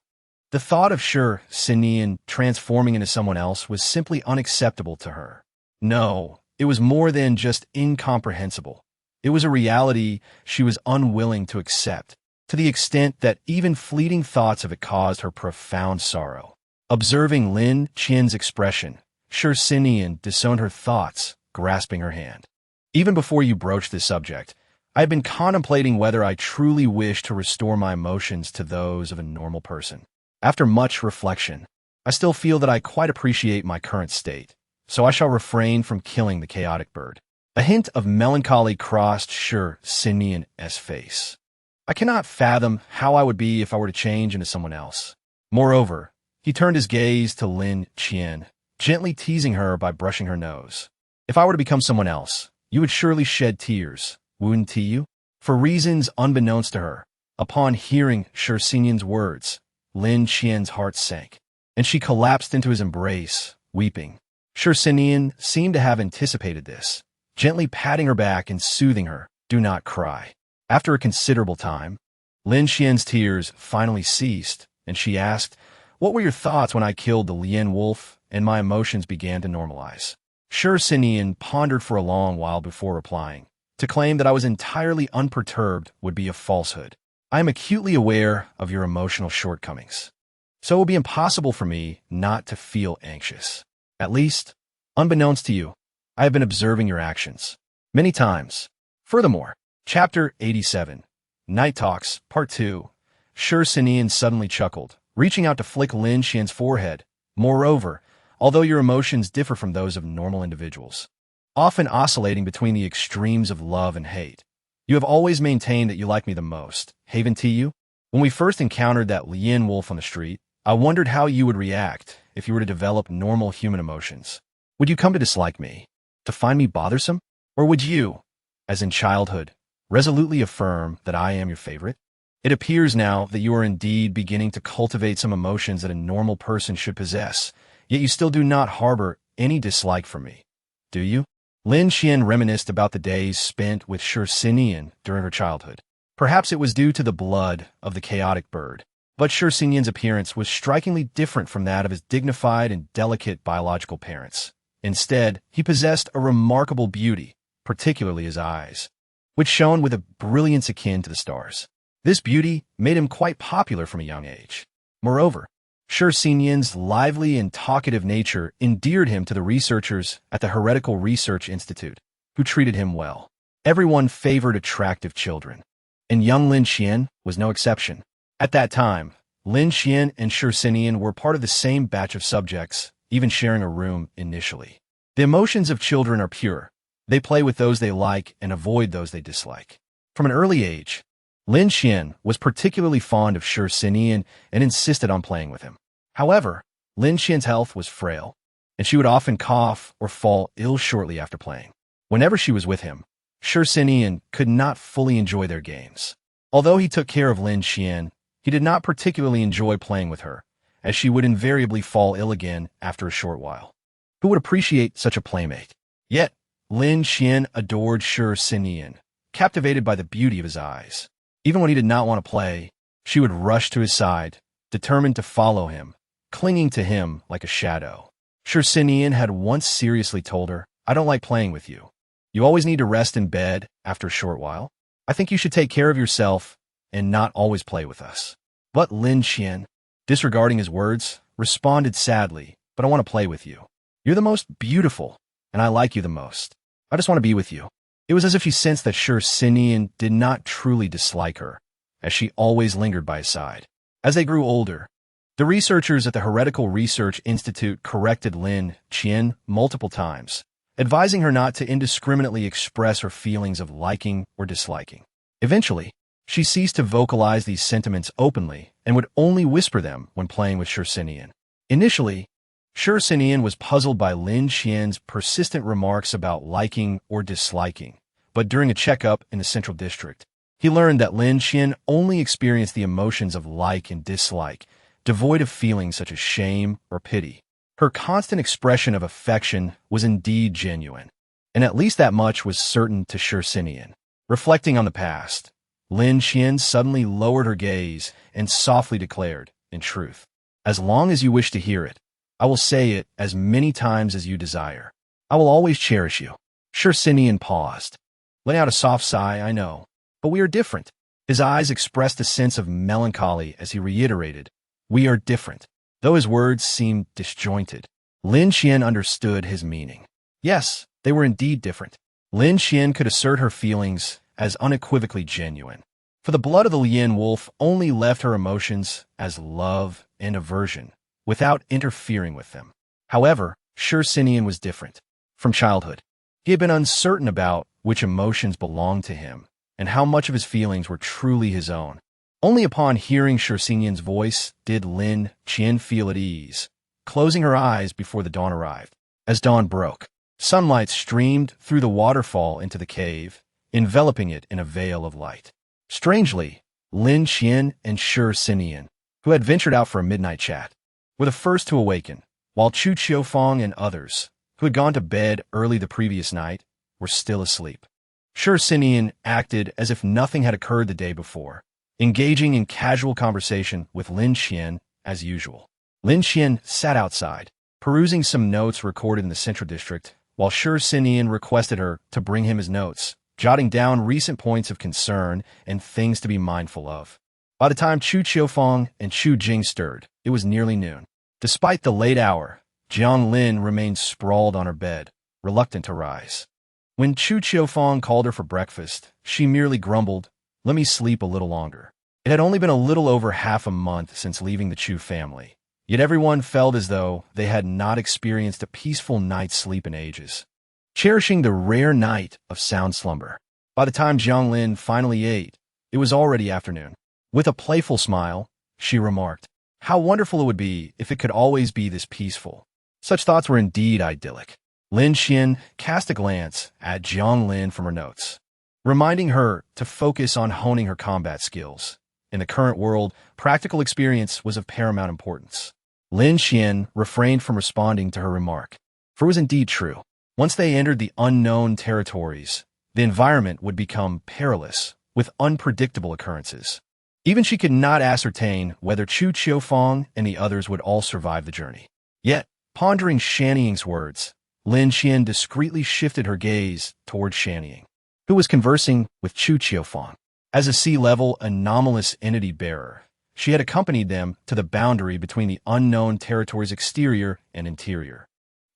The thought of Shi Xinyan transforming into someone else was simply unacceptable to her. No, it was more than just incomprehensible. It was a reality she was unwilling to accept, to the extent that even fleeting thoughts of it caused her profound sorrow. Observing Lin Qian's expression, Shi Xinyan disowned her thoughts, grasping her hand. Even before you broached this subject, I had been contemplating whether I truly wish to restore my emotions to those of a normal person. After much reflection, I still feel that I quite appreciate my current state, so I shall refrain from killing the chaotic bird. A hint of melancholy crossed Shi Xinyan's face. I cannot fathom how I would be if I were to change into someone else. Moreover, he turned his gaze to Lin Qian, gently teasing her by brushing her nose. If I were to become someone else, you would surely shed tears, wouldn't you? For reasons unbeknownst to her, upon hearing Shi Xinyan's words, Lin Qian's heart sank, and she collapsed into his embrace, weeping. Shi Xinyan seemed to have anticipated this, gently patting her back and soothing her, "Do not cry." After a considerable time, Lin Qian's tears finally ceased, and she asked, "What were your thoughts when I killed the Lien Wolf and my emotions began to normalize?" Shi Xinyan pondered for a long while before replying. To claim that I was entirely unperturbed would be a falsehood. I am acutely aware of your emotional shortcomings, so it will be impossible for me not to feel anxious. At least, unbeknownst to you, I have been observing your actions many times. Furthermore, Chapter 87, Night Talks, Part 2. Shi Xinyan suddenly chuckled, reaching out to flick Lin Qian's forehead. Moreover, although your emotions differ from those of normal individuals, often oscillating between the extremes of love and hate, you have always maintained that you like me the most, haven't you? When we first encountered that Lien Wolf on the street, I wondered how you would react if you were to develop normal human emotions. Would you come to dislike me, to find me bothersome? Or would you, as in childhood, resolutely affirm that I am your favorite? It appears now that you are indeed beginning to cultivate some emotions that a normal person should possess, yet you still do not harbor any dislike for me, do you? Lin Qian reminisced about the days spent with Shi Xinyan during her childhood. Perhaps it was due to the blood of the chaotic bird But Shi Xinyan's appearance was strikingly different from that of his dignified and delicate biological parents. Instead, he possessed a remarkable beauty, particularly his eyes, which shone with a brilliance akin to the stars. This beauty made him quite popular from a young age. Moreover, Shi Xinyan's lively and talkative nature endeared him to the researchers at the Heretical Research Institute, who treated him well. Everyone favored attractive children, and young Lin Xian was no exception. At that time, Lin Xian and Shi Xinyan were part of the same batch of subjects, even sharing a room initially. The emotions of children are pure. They play with those they like and avoid those they dislike. From an early age, Lin Xian was particularly fond of Shi Xinyan and insisted on playing with him. However, Lin Xian's health was frail, and she would often cough or fall ill shortly after playing. Whenever she was with him, Shi Xinyan could not fully enjoy their games. Although he took care of Lin Xian, he did not particularly enjoy playing with her, as she would invariably fall ill again after a short while. Who would appreciate such a playmate? Yet, Lin Xian adored Shi Xinyan, captivated by the beauty of his eyes. Even when he did not want to play, she would rush to his side, determined to follow him, clinging to him like a shadow. Shi Xinyan had once seriously told her, "I don't like playing with you. You always need to rest in bed after a short while. I think you should take care of yourself and not always play with us." But Lin Xian, disregarding his words, responded sadly, "But I want to play with you. You're the most beautiful, and I like you the most. I just want to be with you." It was as if she sensed that Shi Xinyan did not truly dislike her, as she always lingered by his side. As they grew older, the researchers at the Heretical Research Institute corrected Lin Xian multiple times, advising her not to indiscriminately express her feelings of liking or disliking. Eventually, she ceased to vocalize these sentiments openly and would only whisper them when playing with Shi Xinyan. Initially, Shi Xinyan was puzzled by Lin Xian's persistent remarks about liking or disliking, but during a checkup in the Central District, he learned that Lin Xian only experienced the emotions of like and dislike, devoid of feelings such as shame or pity. Her constant expression of affection was indeed genuine, and at least that much was certain to Shi Xinyan. Reflecting on the past, Lin Xian suddenly lowered her gaze and softly declared, "In truth, as long as you wish to hear it, I will say it as many times as you desire. I will always cherish you." Shi Xinyan paused, letting out a soft sigh. "I know, but we are different." His eyes expressed a sense of melancholy as he reiterated, "We are different." Though his words seemed disjointed, Lin Xian understood his meaning. Yes, they were indeed different. Lin Xian could assert her feelings as unequivocally genuine, for the blood of the Lian wolf only left her emotions as love and aversion, without interfering with them. However, Shi Xinyan was different. From childhood, he had been uncertain about which emotions belonged to him and how much of his feelings were truly his own. Only upon hearing Shi Xinyan's voice did Lin Xian feel at ease, closing her eyes before the dawn arrived. As dawn broke, sunlight streamed through the waterfall into the cave, enveloping it in a veil of light. Strangely, Lin Xian and Shi Xinyan, who had ventured out for a midnight chat, were the first to awaken, while Chu Qiufeng and others, who had gone to bed early the previous night, were still asleep. Shi Xinyan acted as if nothing had occurred the day before, engaging in casual conversation with Lin Xian as usual. Lin Xian sat outside, perusing some notes recorded in the Central District, while Shi Xinyan requested her to bring him his notes, jotting down recent points of concern and things to be mindful of. By the time Chu Qiufeng and Chu Jing stirred, it was nearly noon. Despite the late hour, Jiang Lin remained sprawled on her bed, reluctant to rise. When Chu Qiufeng called her for breakfast, she merely grumbled, "Let me sleep a little longer." It had only been a little over half a month since leaving the Chu family, yet everyone felt as though they had not experienced a peaceful night's sleep in ages, cherishing the rare night of sound slumber. By the time Jiang Lin finally ate, it was already afternoon. With a playful smile, she remarked, "How wonderful it would be if it could always be this peaceful." Such thoughts were indeed idyllic. Lin Xian cast a glance at Jiang Lin from her notes, reminding her to focus on honing her combat skills. In the current world, practical experience was of paramount importance. Lin Xian refrained from responding to her remark, for it was indeed true. Once they entered the unknown territories, the environment would become perilous, with unpredictable occurrences. Even she could not ascertain whether Chu Qiufang and the others would all survive the journey. Yet, pondering Shanying's words, Lin Qian discreetly shifted her gaze toward Shanying, who was conversing with Chu Qiufang. As a sea-level anomalous entity bearer, she had accompanied them to the boundary between the unknown territory's exterior and interior.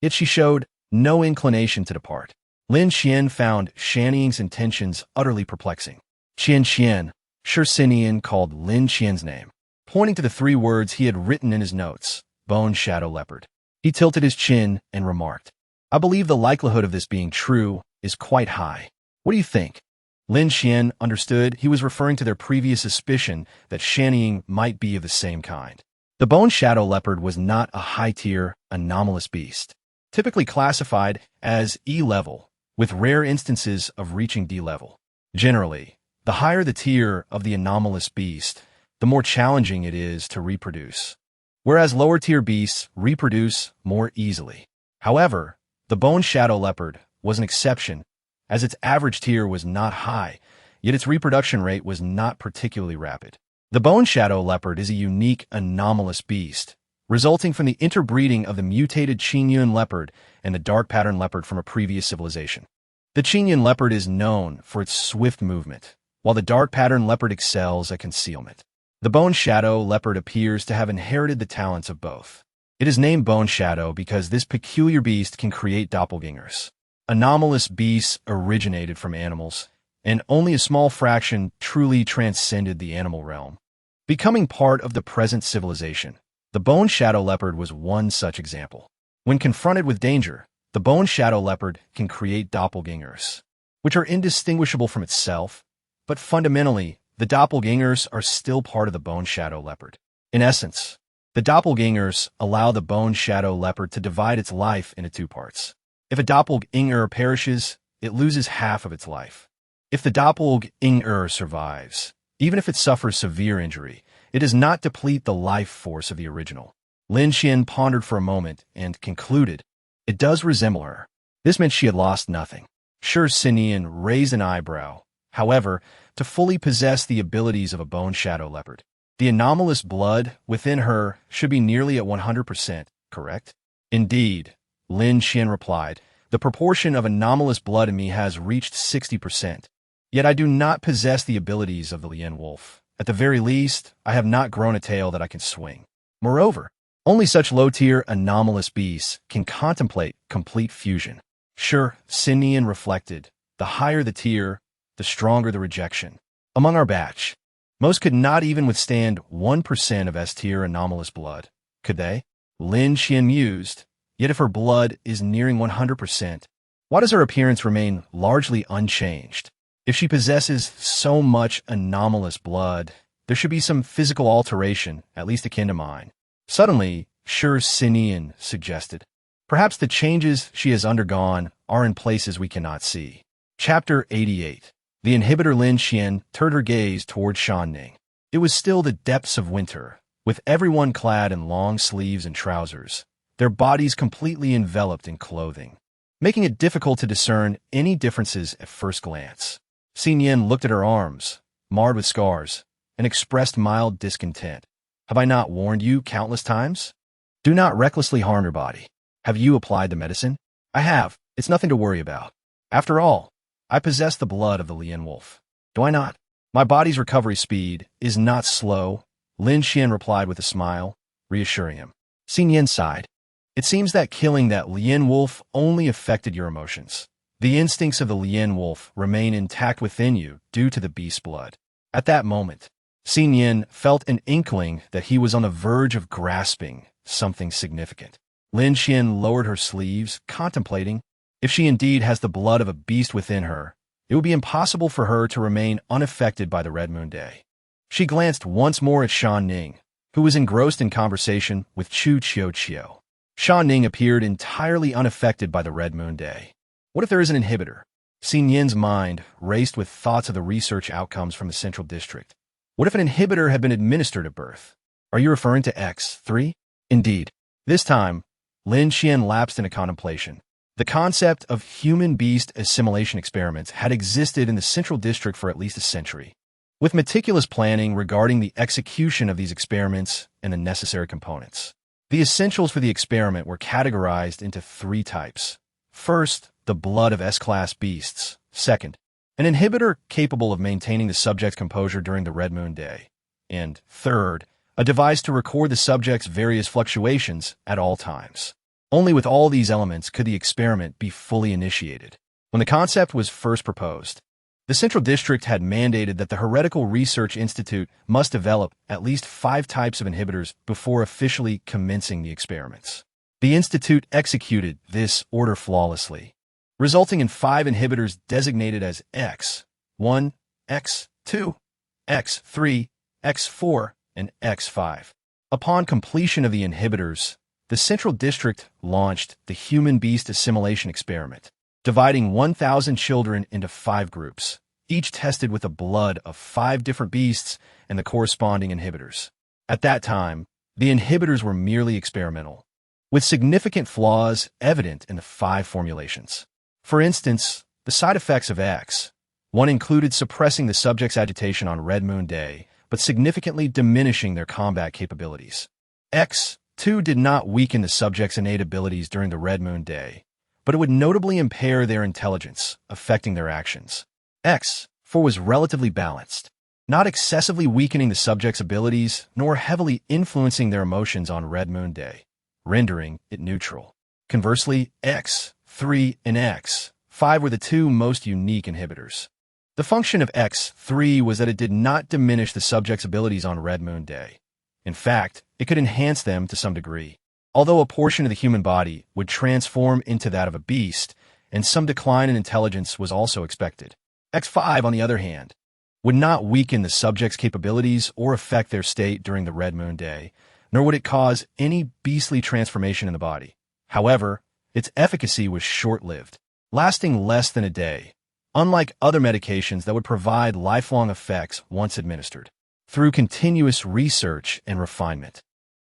Yet she showed no inclination to depart. Lin Qian found Shanying's intentions utterly perplexing. Qian, Shinian called Lin Qian's name, pointing to the 3 words he had written in his notes, Bone Shadow Leopard. He tilted his chin and remarked, I believe the likelihood of this being true is quite high. What do you think? Lin Qian understood he was referring to their previous suspicion that Shanying might be of the same kind. The Bone Shadow Leopard was not a high-tier, anomalous beast, typically classified as E-level, with rare instances of reaching D-level. Generally, the higher the tier of the anomalous beast, the more challenging it is to reproduce, whereas lower-tier beasts reproduce more easily. However, the Bone Shadow Leopard was an exception, as its average tier was not high, yet its reproduction rate was not particularly rapid. The Bone Shadow Leopard is a unique, anomalous beast, resulting from the interbreeding of the mutated Qingyun leopard and the dark pattern leopard from a previous civilization. The Qingyun leopard is known for its swift movement, while the dark pattern leopard excels at concealment. The Bone Shadow Leopard appears to have inherited the talents of both. It is named Bone Shadow because this peculiar beast can create doppelgangers. Anomalous beasts originated from animals, and only a small fraction truly transcended the animal realm. Becoming part of the present civilization, the Bone Shadow Leopard was one such example. When confronted with danger, the Bone Shadow Leopard can create doppelgangers, which are indistinguishable from itself, but fundamentally, the doppelgangers are still part of the Bone Shadow Leopard. In essence, the doppelgangers allow the Bone Shadow Leopard to divide its life into 2 parts. If a doppelganger perishes, it loses half of its life. If the doppelganger survives, even if it suffers severe injury, it does not deplete the life force of the original. Lin Qian pondered for a moment and concluded, it does resemble her. This meant she had lost nothing. Shinian raised an eyebrow. However, to fully possess the abilities of a Bone Shadow Leopard, the anomalous blood within her should be nearly at 100%, correct? Indeed, Lin Qian replied, the proportion of anomalous blood in me has reached 60%. Yet I do not possess the abilities of the Lien Wolf. At the very least, I have not grown a tail that I can swing. Moreover, only such low-tier anomalous beasts can contemplate complete fusion. Shinian reflected, the higher the tier, the stronger the rejection. Among our batch, most could not even withstand 1% of S-tier anomalous blood. Could they? Lin Qian mused. Yet if her blood is nearing 100%, why does her appearance remain largely unchanged? If she possesses so much anomalous blood, there should be some physical alteration, at least akin to mine. Suddenly, Shinian suggested, perhaps the changes she has undergone are in places we cannot see. Chapter 88. The inhibitor Lin Qian turned her gaze toward Shanning. It was still the depths of winter, with everyone clad in long sleeves and trousers, their bodies completely enveloped in clothing, making it difficult to discern any differences at first glance. Xinyan looked at her arms, marred with scars, and expressed mild discontent. Have I not warned you countless times? Do not recklessly harm your body. Have you applied the medicine? I have. It's nothing to worry about. After all, I possess the blood of the Lien Wolf. Do I not? My body's recovery speed is not slow, Lin Qian replied with a smile, reassuring him. Xinyan sighed. It seems that killing that Lien Wolf only affected your emotions. The instincts of the Lien Wolf remain intact within you due to the beast's blood. At that moment, Xinyan felt an inkling that he was on the verge of grasping something significant. Lin Qian lowered her sleeves, contemplating. If she indeed has the blood of a beast within her, it would be impossible for her to remain unaffected by the Red Moon Day. She glanced once more at Shan Ning, who was engrossed in conversation with Chu Qiu. Shan Ning appeared entirely unaffected by the Red Moon Day. What if there is an inhibitor? Xinyan's mind raced with thoughts of the research outcomes from the Central District. What if an inhibitor had been administered at birth? Are you referring to X3? Indeed. This time, Lin Qian lapsed into contemplation. The concept of human-beast assimilation experiments had existed in the Central District for at least a century. with meticulous planning regarding the execution of these experiments and the necessary components. The essentials for the experiment were categorized into 3 types. First, the blood of S-class beasts. Second, an inhibitor capable of maintaining the subject's composure during the red moon day. And third, a device to record the subject's various fluctuations at all times. Only with all these elements could the experiment be fully initiated. When the concept was first proposed, the Central District had mandated that the Heretical Research Institute must develop at least 5 types of inhibitors before officially commencing the experiments. The Institute executed this order flawlessly, resulting in 5 inhibitors designated as X1, X2, X3, X4, and X5. Upon completion of the inhibitors, the Central District launched the Human-Beast Assimilation Experiment, dividing 1,000 children into 5 groups, each tested with the blood of 5 different beasts and the corresponding inhibitors. At that time, the inhibitors were merely experimental, with significant flaws evident in the 5 formulations. For instance, the side effects of X1 included suppressing the subject's agitation on Red Moon Day, but significantly diminishing their combat capabilities. X2 did not weaken the subject's innate abilities during the Red Moon Day, but it would notably impair their intelligence, affecting their actions. X4 was relatively balanced, not excessively weakening the subject's abilities, nor heavily influencing their emotions on Red Moon Day, rendering it neutral. Conversely, X3 and X5 were the 2 most unique inhibitors. The function of X3 was that it did not diminish the subject's abilities on Red Moon Day. In fact, it could enhance them to some degree, although a portion of the human body would transform into that of a beast, and some decline in intelligence was also expected. X5, on the other hand, would not weaken the subject's capabilities or affect their state during the Red Moon Day, nor would it cause any beastly transformation in the body. However, its efficacy was short-lived, lasting less than a day, unlike other medications that would provide lifelong effects once administered. Through continuous research and refinement,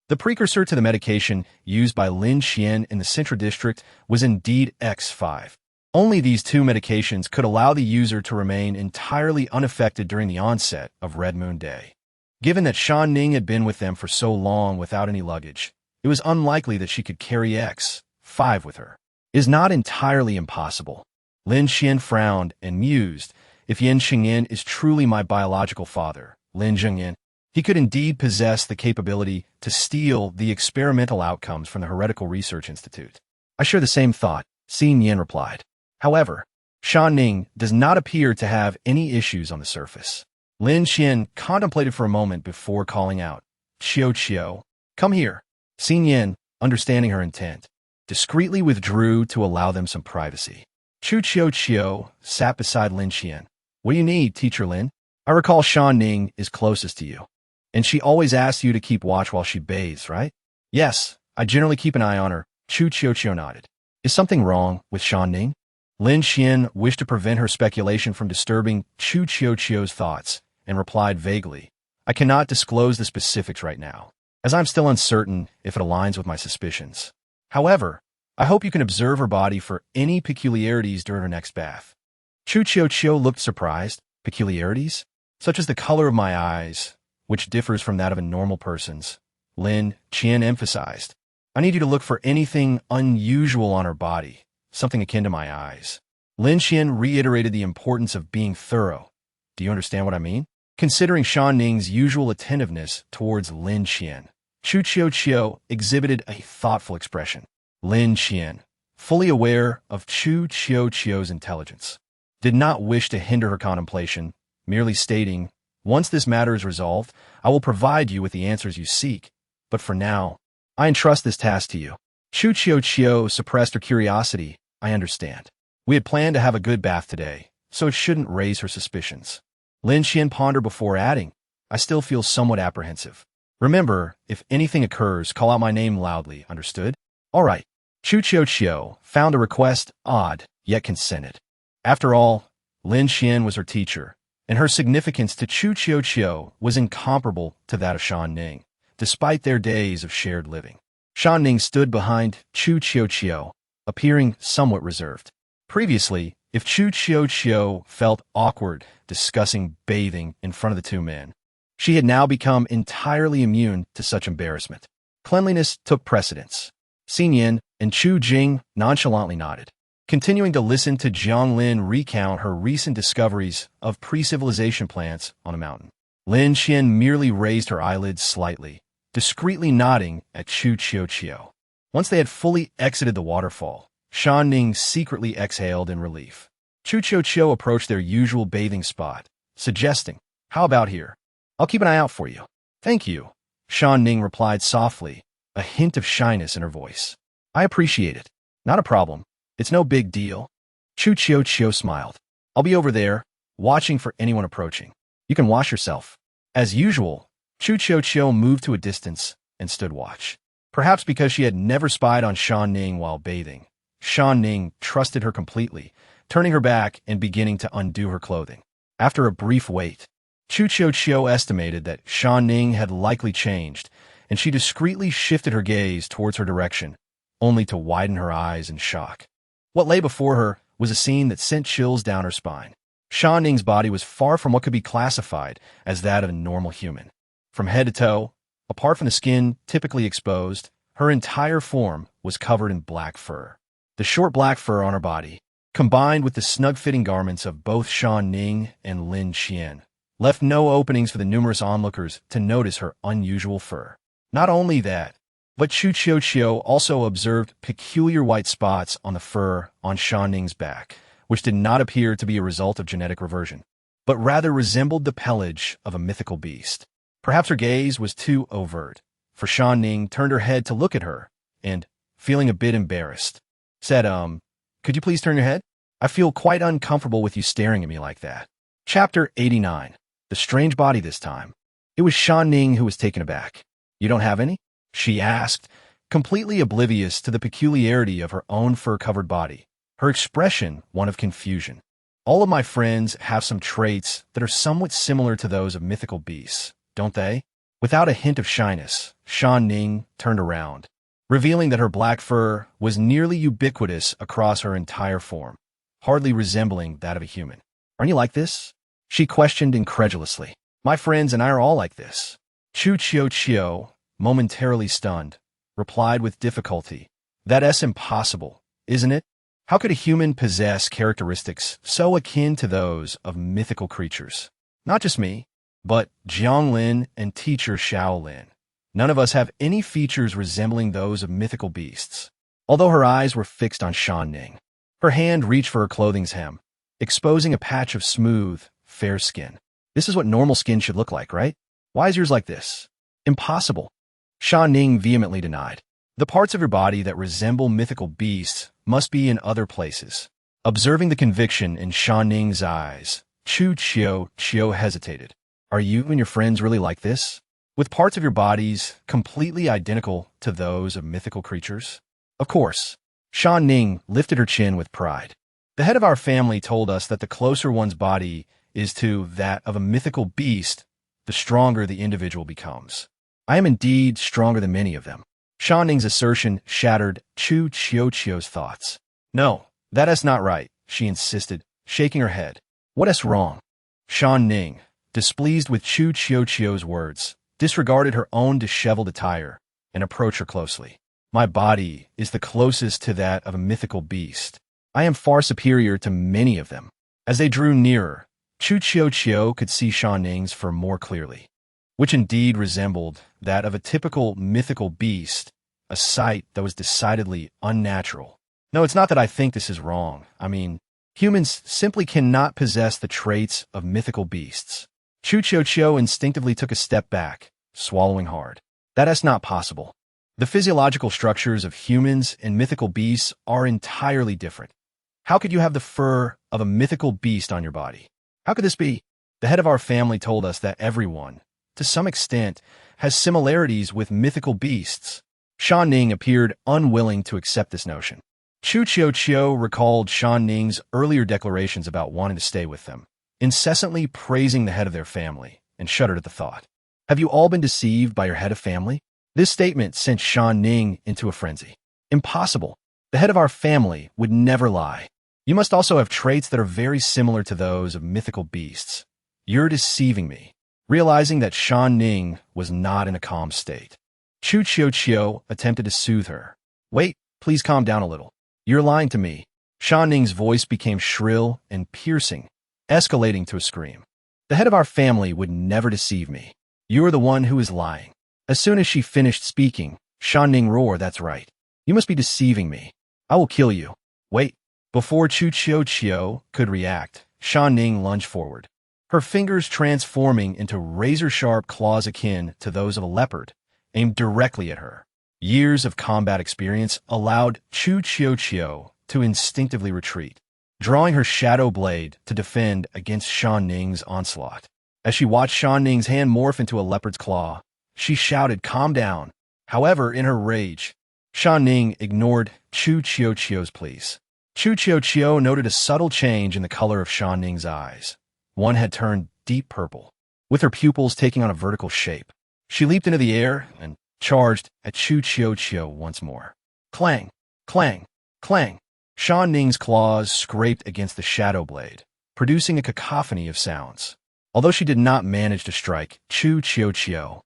the precursor to the medication used by Lin Xian in the Central District was indeed X5. Only these 2 medications could allow the user to remain entirely unaffected during the onset of Red Moon Day. Given that Shan Ning had been with them for so long without any luggage, it was unlikely that she could carry X5 with her. It is not entirely impossible. Lin Xian frowned and mused. If Yin Xingyin is truly my biological father, Lin Zhengyin, he could indeed possess the capability to steal the experimental outcomes from the Heretical Research Institute. I share the same thought, Xin Yin replied. However, Shan Ning does not appear to have any issues on the surface. Lin Xian contemplated for a moment before calling out, Qiu, come here. Xin Yin, understanding her intent, discreetly withdrew to allow them some privacy. Qiu sat beside Lin Xian. What do you need, Teacher Lin? I recall Shan Ning is closest to you, and she always asks you to keep watch while she bathes, right? Yes, I generally keep an eye on her, Qiu nodded. Is something wrong with Shan Ning? Lin Xian wished to prevent her speculation from disturbing Qiu's thoughts, and replied vaguely, I cannot disclose the specifics right now, as I'm still uncertain if it aligns with my suspicions. However, I hope you can observe her body for any peculiarities during her next bath. Qiu looked surprised. Peculiarities? Such as the color of my eyes, which differs from that of a normal person's. Lin Xian emphasized, I need you to look for anything unusual on her body, something akin to my eyes. Lin Xian reiterated the importance of being thorough. Do you understand what I mean? Considering Shan Ning's usual attentiveness towards Lin Xian, Qiu exhibited a thoughtful expression. Lin Xian, fully aware of Qiu's intelligence, did not wish to hinder her contemplation, merely stating, once this matter is resolved, I will provide you with the answers you seek, but for now, I entrust this task to you. Qiu suppressed her curiosity. I understand. We had planned to have a good bath today, so it shouldn't raise her suspicions. Lin Xian pondered before adding, I still feel somewhat apprehensive. Remember, if anything occurs, call out my name loudly, understood? All right. Qiu found the request odd, yet consented. After all, Lin Xian was her teacher, and her significance to Qiu was incomparable to that of Shan Ning, despite their days of shared living. Shan Ning stood behind Qiu, appearing somewhat reserved. Previously, If Chu Chiu felt awkward discussing bathing in front of the two men, she had now become entirely immune to such embarrassment. Cleanliness took precedence. Xin Yin and Chu Jing nonchalantly nodded, continuing to listen to Jiang Lin recount her recent discoveries of pre-civilization plants on a mountain. Lin Qian merely raised her eyelids slightly, discreetly nodding at Chu Chiu. Once they had fully exited the waterfall, Shan Ning secretly exhaled in relief. Chu Chiu approached their usual bathing spot, suggesting, "How about here? I'll keep an eye out for you." "Thank you," Shan Ning replied softly, a hint of shyness in her voice. "I appreciate it. Not a problem. It's no big deal." Chu Chiu smiled. "I'll be over there, watching for anyone approaching. You can wash yourself." As usual, Chu Chiu moved to a distance and stood watch. Perhaps because she had never spied on Shan Ning while bathing, Shan Ning trusted her completely, turning her back and beginning to undo her clothing. After a brief wait, Chu Chiu estimated that Shan Ning had likely changed, and she discreetly shifted her gaze towards her direction, only to widen her eyes in shock. What lay before her was a scene that sent chills down her spine. Shan Ning's body was far from what could be classified as that of a normal human. From head to toe, apart from the skin typically exposed, her entire form was covered in black fur. The short black fur on her body, combined with the snug-fitting garments of both Shan Ning and Lin Qian, left no openings for the numerous onlookers to notice her unusual fur. Not only that, but Chu Chiu also observed peculiar white spots on the fur on Shan Ning's back, which did not appear to be a result of genetic reversion, but rather resembled the pelage of a mythical beast. Perhaps her gaze was too overt, for Shan Ning turned her head to look at her and, feeling a bit embarrassed, said, "Could you please turn your head? I feel quite uncomfortable with you staring at me like that." Chapter 89. The strange body this time. It was Shan Ning who was taken aback. "You don't have any?" she asked, completely oblivious to the peculiarity of her own fur-covered body, her expression one of confusion. "All of my friends have some traits that are somewhat similar to those of mythical beasts, don't they?" Without a hint of shyness, Shan Ning turned around, revealing that her black fur was nearly ubiquitous across her entire form, hardly resembling that of a human. "Aren't you like this?" she questioned incredulously. "My friends and I are all like this." Chu Chiu, momentarily stunned, replied with difficulty, "That's impossible, isn't it? How could a human possess characteristics so akin to those of mythical creatures? Not just me, but Jiang Lin and teacher Xiao Lin. None of us have any features resembling those of mythical beasts." Although her eyes were fixed on Shan Ning, her hand reached for her clothing's hem, exposing a patch of smooth, fair skin. "This is what normal skin should look like, right? Why is yours like this?" "Impossible," Shan Ning vehemently denied. "The parts of your body that resemble mythical beasts must be in other places." Observing the conviction in Shan Ning's eyes, Chu Chiu hesitated. "Are you and your friends really like this? With parts of your bodies completely identical to those of mythical creatures?" "Of course." Shan Ning lifted her chin with pride. "The head of our family told us that the closer one's body is to that of a mythical beast, the stronger the individual becomes. I am indeed stronger than many of them." Shan Ning's assertion shattered Chu Chiu's thoughts. "No, that is not right," she insisted, shaking her head. "What is wrong?" Shan Ning, displeased with Chu Chiu's words, disregarded her own disheveled attire and approached her closely. "My body is the closest to that of a mythical beast. I am far superior to many of them." As they drew nearer, Chu Chiu could see Shan Ning's fur more clearly, which indeed resembled that of a typical mythical beast, a sight that was decidedly unnatural. "No, it's not that I think this is wrong. I mean, humans simply cannot possess the traits of mythical beasts." Chu Chiu instinctively took a step back, swallowing hard. "That is not possible. The physiological structures of humans and mythical beasts are entirely different. How could you have the fur of a mythical beast on your body? How could this be? The head of our family told us that everyone, to some extent, has similarities with mythical beasts." Shan Ning appeared unwilling to accept this notion. Chu Chiu recalled Shan Ning's earlier declarations about wanting to stay with them, incessantly praising the head of their family, and shuddered at the thought. "Have you all been deceived by your head of family?" This statement sent Shan Ning into a frenzy. "Impossible. The head of our family would never lie." You must also have traits that are very similar to those of mythical beasts. You're deceiving me. Realizing that Shan Ning was not in a calm state, Chu Chiu attempted to soothe her. Wait, please calm down a little. You're lying to me. Shan Ning's voice became shrill and piercing, escalating to a scream. The head of our family would never deceive me. You are the one who is lying. As soon as she finished speaking, Shan Ning roared, that's right. You must be deceiving me. I will kill you. Wait. Before Chu Chiu could react, Shan Ning lunged forward, her fingers transforming into razor-sharp claws akin to those of a leopard, aimed directly at her. Years of combat experience allowed Chu Chiu to instinctively retreat, drawing her shadow blade to defend against Shan Ning's onslaught. As she watched Shan Ning's hand morph into a leopard's claw, she shouted, calm down. However, in her rage, Shan Ning ignored Chu Chiu's pleas. Chu Chiu noted a subtle change in the color of Shan Ning's eyes. One had turned deep purple, with her pupils taking on a vertical shape. She leaped into the air and charged at Chu Chiu once more. Clang, clang, clang. Shan Ning's claws scraped against the shadow blade, producing a cacophony of sounds. Although she did not manage to strike Chu Chiu,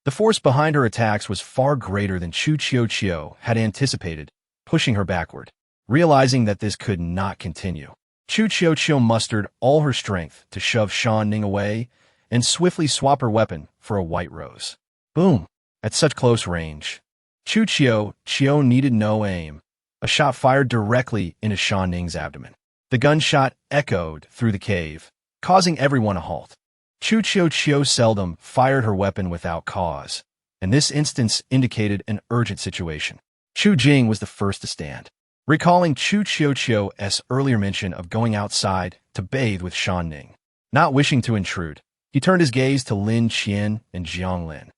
the force behind her attacks was far greater than Chu Chiu had anticipated, pushing her backward. Realizing that this could not continue, Chu Chiu mustered all her strength to shove Shan Ning away and swiftly swap her weapon for a white rose. Boom! At such close range, Chu Chiu needed no aim. A shot fired directly into Shan Ning's abdomen. The gunshot echoed through the cave, causing everyone to halt. Chu Chiu seldom fired her weapon without cause, and this instance indicated an urgent situation. Chu Jing was the first to stand. Recalling Chu Chiu's earlier mention of going outside to bathe with Shan Ning. Not wishing to intrude, he turned his gaze to Lin Qian and Jiang Lin.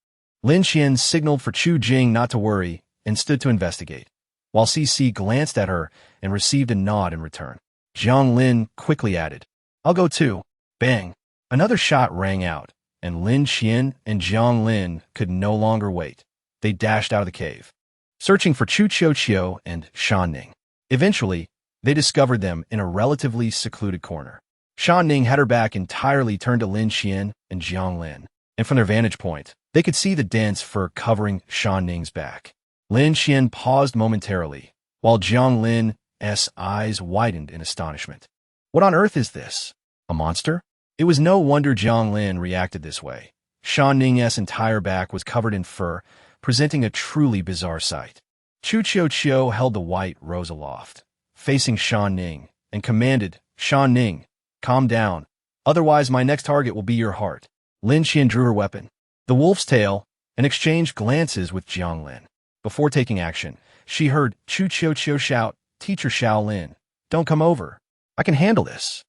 Lin Qian signaled for Chu Jing not to worry and stood to investigate, while CC glanced at her and received a nod in return. Jiang Lin quickly added, I'll go too. Bang! Another shot rang out, and Lin Qian and Jiang Lin could no longer wait. They dashed out of the cave, searching for Chu Chiu and Shan Ning. Eventually, they discovered them in a relatively secluded corner. Shan Ning had her back entirely turned to Lin Qian and Jiang Lin, and from their vantage point, they could see the dense fur covering Shan Ning's back. Lin Qian paused momentarily, while Jiang Lin's eyes widened in astonishment. What on earth is this? A monster? It was no wonder Jiang Lin reacted this way. Shan Ning's entire back was covered in fur, presenting a truly bizarre sight. Chu Chiu held the white rose aloft, facing Shan Ning, and commanded, Shan Ning, calm down, otherwise my next target will be your heart. Lin Qian drew her weapon, the wolf's tail, and exchanged glances with Jiang Lin. Before taking action, she heard Chu Chiu shout, Teacher Shaolin, don't come over. I can handle this.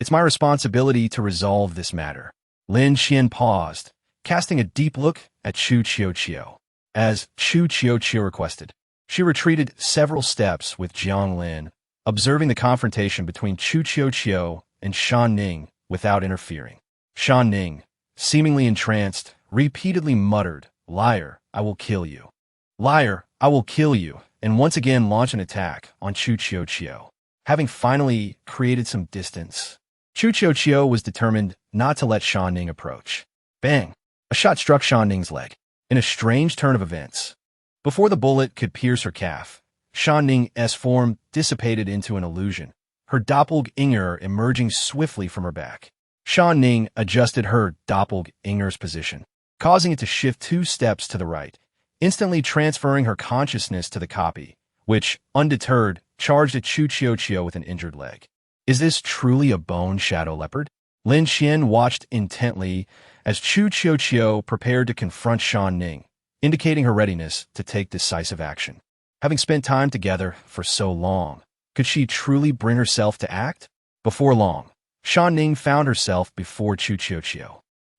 It's my responsibility to resolve this matter. Lin Qian paused, casting a deep look at Chu Chiu. As Chu Chiu requested, she retreated several steps with Jiang Lin, observing the confrontation between Chu Chiu and Shan Ning without interfering. Shan Ning, seemingly entranced, repeatedly muttered, Liar, I will kill you. Liar, I will kill you, and once again launched an attack on Chu Chiu. Having finally created some distance, Chu Chiu was determined not to let Shan Ning approach. Bang! A shot struck Shan Ning's leg. In a strange turn of events, before the bullet could pierce her calf, Shan Ning's form dissipated into an illusion, her doppelganger emerging swiftly from her back. Shan Ning adjusted her doppelganger's position, causing it to shift 2 steps to the right, instantly transferring her consciousness to the copy, which, undeterred, charged at Chu Chiu with an injured leg. Is this truly a bone shadow leopard? Lin Qian watched intently as Chu Chiu prepared to confront Shan Ning, indicating her readiness to take decisive action. Having spent time together for so long, could she truly bring herself to act? Before long, Shan Ning found herself before Chu Chiu,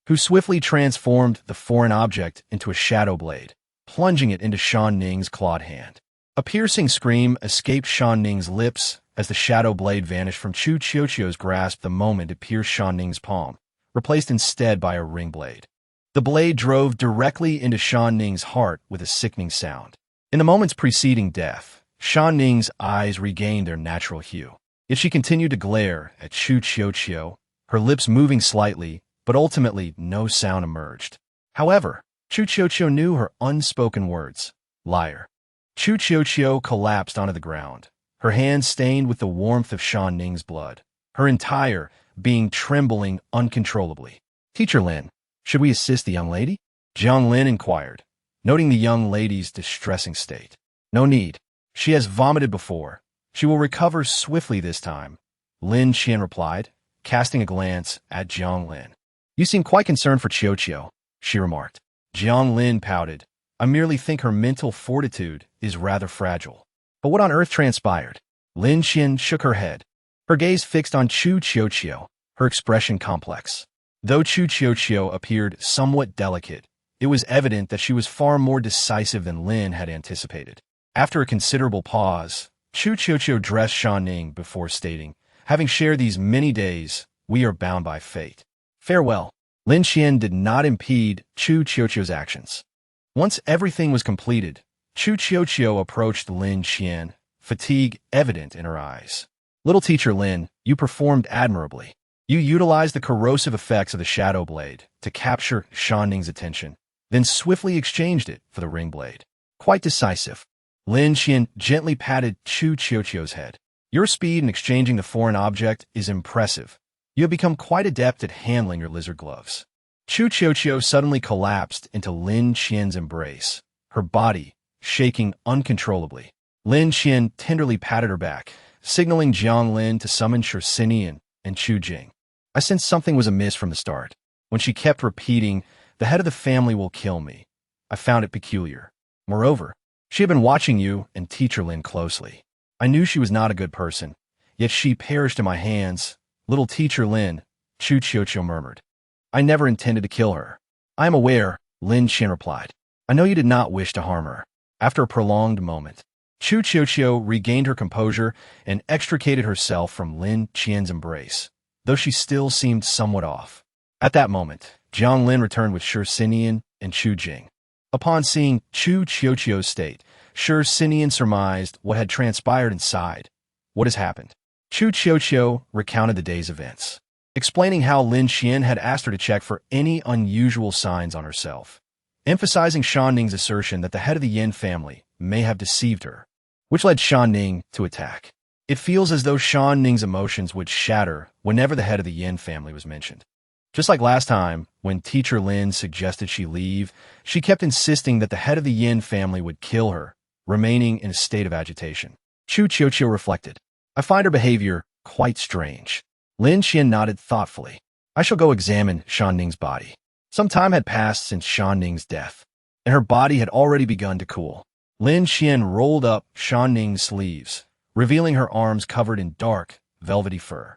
who swiftly transformed the foreign object into a shadow blade, plunging it into Shan Ning's clawed hand. A piercing scream escaped Shan Ning's lips as the shadow blade vanished from Chu Chiu's grasp the moment it pierced Shan Ning's palm, replaced instead by a ring blade. The blade drove directly into Shan Ning's heart with a sickening sound. In the moments preceding death, Shan Ning's eyes regained their natural hue, Yet she continued to glare at Chu Qiuqiu, her lips moving slightly, but ultimately no sound emerged. However, Chu Qiuqiu knew her unspoken words. Liar. Chu Qiuqiu collapsed onto the ground, her hands stained with the warmth of Shan Ning's blood, her entire being trembling uncontrollably. Teacher Lin, should we assist the young lady? Jiang Lin inquired, noting the young lady's distressing state. No need. She has vomited before. She will recover swiftly this time, Lin Qian replied, casting a glance at Jiang Lin. You seem quite concerned for Qiuqiu, she remarked. Jiang Lin pouted. I merely think her mental fortitude is rather fragile. But what on earth transpired? Lin Qian shook her head, her gaze fixed on Chu Qiuqiu, her expression complex. Though Chu Qiuqiu appeared somewhat delicate, it was evident that she was far more decisive than Lin had anticipated. After a considerable pause, Chu Qiuqiu addressed Shan Ning before stating, having shared these many days, we are bound by fate. Farewell. Lin Qian did not impede Chu Qiuqiu's actions. Once everything was completed, Chu Qiuqiu approached Lin Qian, fatigue evident in her eyes. Little teacher Lin, you performed admirably. You utilized the corrosive effects of the shadow blade to capture Shan Ning's attention, then swiftly exchanged it for the ring blade. Quite decisive. Lin Qian gently patted Chu Qiuqiu's head. Your speed in exchanging the foreign object is impressive. You have become quite adept at handling your lizard gloves. Chu Qiuqiu suddenly collapsed into Lin Qian's embrace, her body shaking uncontrollably. Lin Qian tenderly patted her back, signaling Jiang Lin to summon Shircinian and Chu Jing. I sensed something was amiss from the start. When she kept repeating, the head of the family will kill me, I found it peculiar. Moreover, she had been watching you and teacher Lin closely. I knew she was not a good person, yet she perished in my hands. Little teacher Lin, Chu Qiuqiu murmured. I never intended to kill her. I am aware, Lin Qian replied. I know you did not wish to harm her. After a prolonged moment, Chu Qiuqiu regained her composure and extricated herself from Lin Qian's embrace, though she still seemed somewhat off. At that moment, Jiang Lin returned with Shircinian and Chu Jing. Upon seeing Chu Qiuqiu's state, Shircinian surmised what had transpired inside. What has happened? Chu Qiuqiu recounted the day's events, explaining how Lin Qian had asked her to check for any unusual signs on herself, emphasizing Shan Ning's assertion that the head of the Yin family may have deceived her, which led Shan Ning to attack. It feels as though Shan Ning's emotions would shatter whenever the head of the Yin family was mentioned. Just like last time, when teacher Lin suggested she leave, she kept insisting that the head of the Yin family would kill her, remaining in a state of agitation. Chu Qiuqiu reflected. I find her behavior quite strange. Lin Qian nodded thoughtfully. I shall go examine Shan Ning's body. Some time had passed since Shan Ning's death, and her body had already begun to cool. Lin Qian rolled up Shan Ning's sleeves, revealing her arms covered in dark, velvety fur.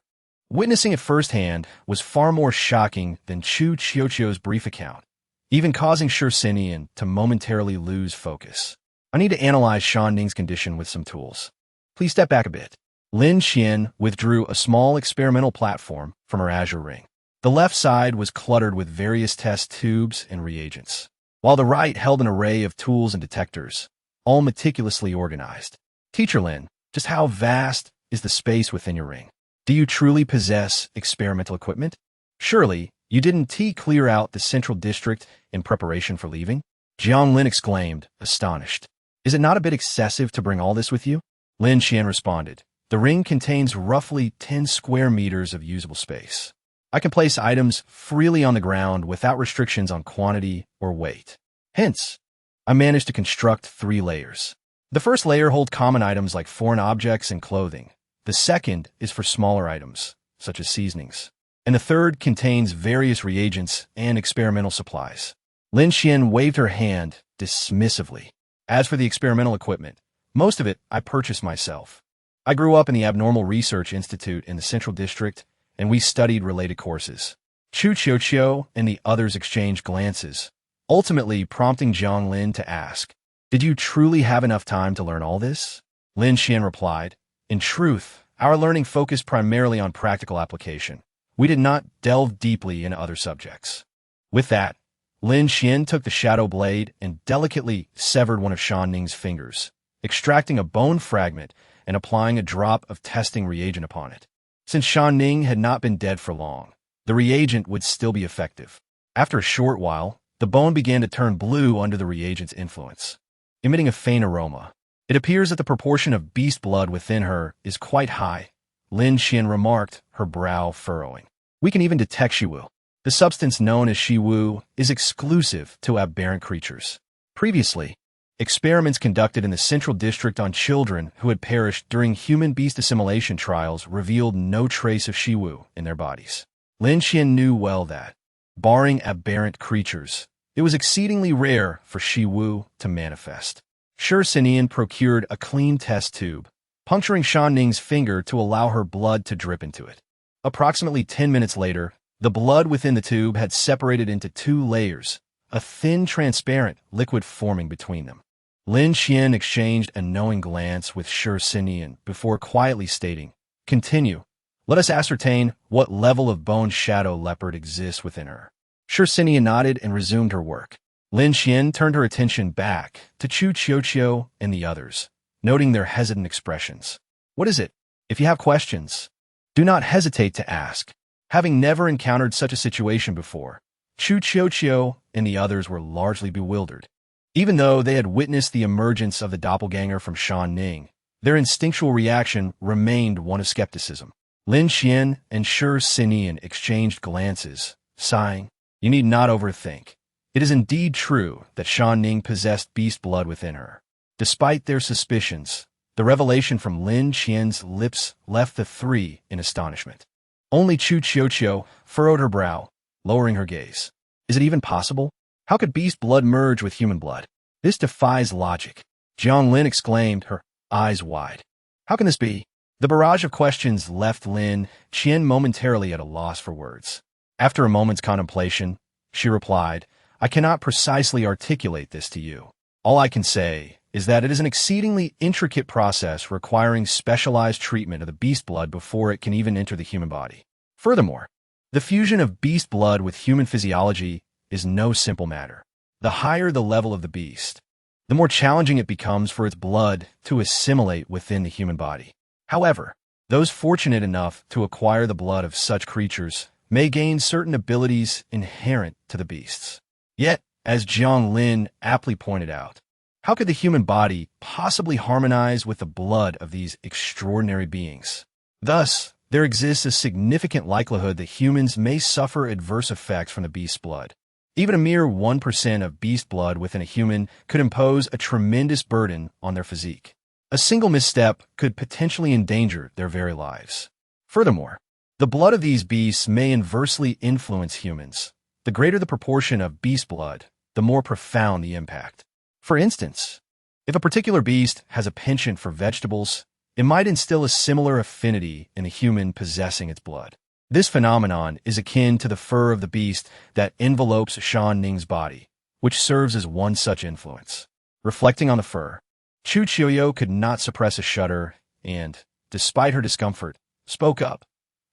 Witnessing it firsthand was far more shocking than Chu Qiuqiu's brief account, even causing Shircinian to momentarily lose focus. I need to analyze Shan Ning's condition with some tools. Please step back a bit. Lin Qian withdrew a small experimental platform from her azure ring. The left side was cluttered with various test tubes and reagents, while the right held an array of tools and detectors, all meticulously organized. Teacher Lin, just how vast is the space within your ring? Do you truly possess experimental equipment? Surely, you didn't clear out the central district in preparation for leaving? Jiang Lin exclaimed, astonished. Is it not a bit excessive to bring all this with you? Lin Qian responded. The ring contains roughly 10 square meters of usable space. I can place items freely on the ground without restrictions on quantity or weight. Hence, I managed to construct 3 layers. The first layer holds common items like foreign objects and clothing. The second is for smaller items, such as seasonings. And the third contains various reagents and experimental supplies. Lin Qian waved her hand dismissively. As for the experimental equipment, most of it I purchased myself. I grew up in the Abnormal Research Institute in the Central District, and we studied related courses. Chu Qiuqiu and the others exchanged glances, ultimately prompting Jiang Lin to ask, Did you truly have enough time to learn all this? Lin Qian replied, In truth, our learning focused primarily on practical application. We did not delve deeply into other subjects. With that, Lin Qian took the shadow blade and delicately severed one of Shan Ning's fingers, extracting a bone fragment and applying a drop of testing reagent upon it. Since Shan Ning had not been dead for long, the reagent would still be effective. After a short while, the bone began to turn blue under the reagent's influence, emitting a faint aroma. It appears that the proportion of beast blood within her is quite high, Lin Qian remarked, her brow furrowing. We can even detect Shiwu. The substance known as Shiwu is exclusive to aberrant creatures. Previously, experiments conducted in the Central District on children who had perished during human-beast assimilation trials revealed no trace of Shiwu in their bodies. Lin Qian knew well that, barring aberrant creatures, it was exceedingly rare for Shiwu to manifest. Sinian procured a clean test tube, puncturing Shan Ning's finger to allow her blood to drip into it. Approximately 10 minutes later, the blood within the tube had separated into 2 layers, a thin, transparent liquid forming between them. Lin Qian exchanged a knowing glance with Sinian before quietly stating, "Continue. Let us ascertain what level of bone shadow leopard exists within her." Sinian nodded and resumed her work. Lin Qian turned her attention back to Chu Qiuqiu and the others, noting their hesitant expressions. "What is it? If you have questions, do not hesitate to ask." Having never encountered such a situation before, Chu Qiuqiu and the others were largely bewildered. Even though they had witnessed the emergence of the doppelganger from Shan Ning, their instinctual reaction remained one of skepticism. Lin Qian and Sinian exchanged glances, sighing, "You need not overthink. It is indeed true that Shan Ning possessed beast blood within her." Despite their suspicions, the revelation from Lin Qian's lips left the 3 in astonishment. Only Chu Qiuqiu furrowed her brow, lowering her gaze. "Is it even possible? How could beast blood merge with human blood? This defies logic." Jiang Lin exclaimed, her eyes wide. "How can this be?" The barrage of questions left Lin Qian momentarily at a loss for words. After a moment's contemplation, she replied, "I cannot precisely articulate this to you. All I can say is that it is an exceedingly intricate process requiring specialized treatment of the beast blood before it can even enter the human body. Furthermore, the fusion of beast blood with human physiology is no simple matter. The higher the level of the beast, the more challenging it becomes for its blood to assimilate within the human body. However, those fortunate enough to acquire the blood of such creatures may gain certain abilities inherent to the beasts. Yet, as Jiang Lin aptly pointed out, how could the human body possibly harmonize with the blood of these extraordinary beings? Thus, there exists a significant likelihood that humans may suffer adverse effects from the beast's blood. Even a mere 1% of beast blood within a human could impose a tremendous burden on their physique. A single misstep could potentially endanger their very lives. Furthermore, the blood of these beasts may inversely influence humans. The greater the proportion of beast blood, the more profound the impact. For instance, if a particular beast has a penchant for vegetables, it might instill a similar affinity in the human possessing its blood. This phenomenon is akin to the fur of the beast that envelopes Shan Ning's body, which serves as one such influence. Reflecting on the fur, Chu Qiuqiu could not suppress a shudder and, despite her discomfort, spoke up.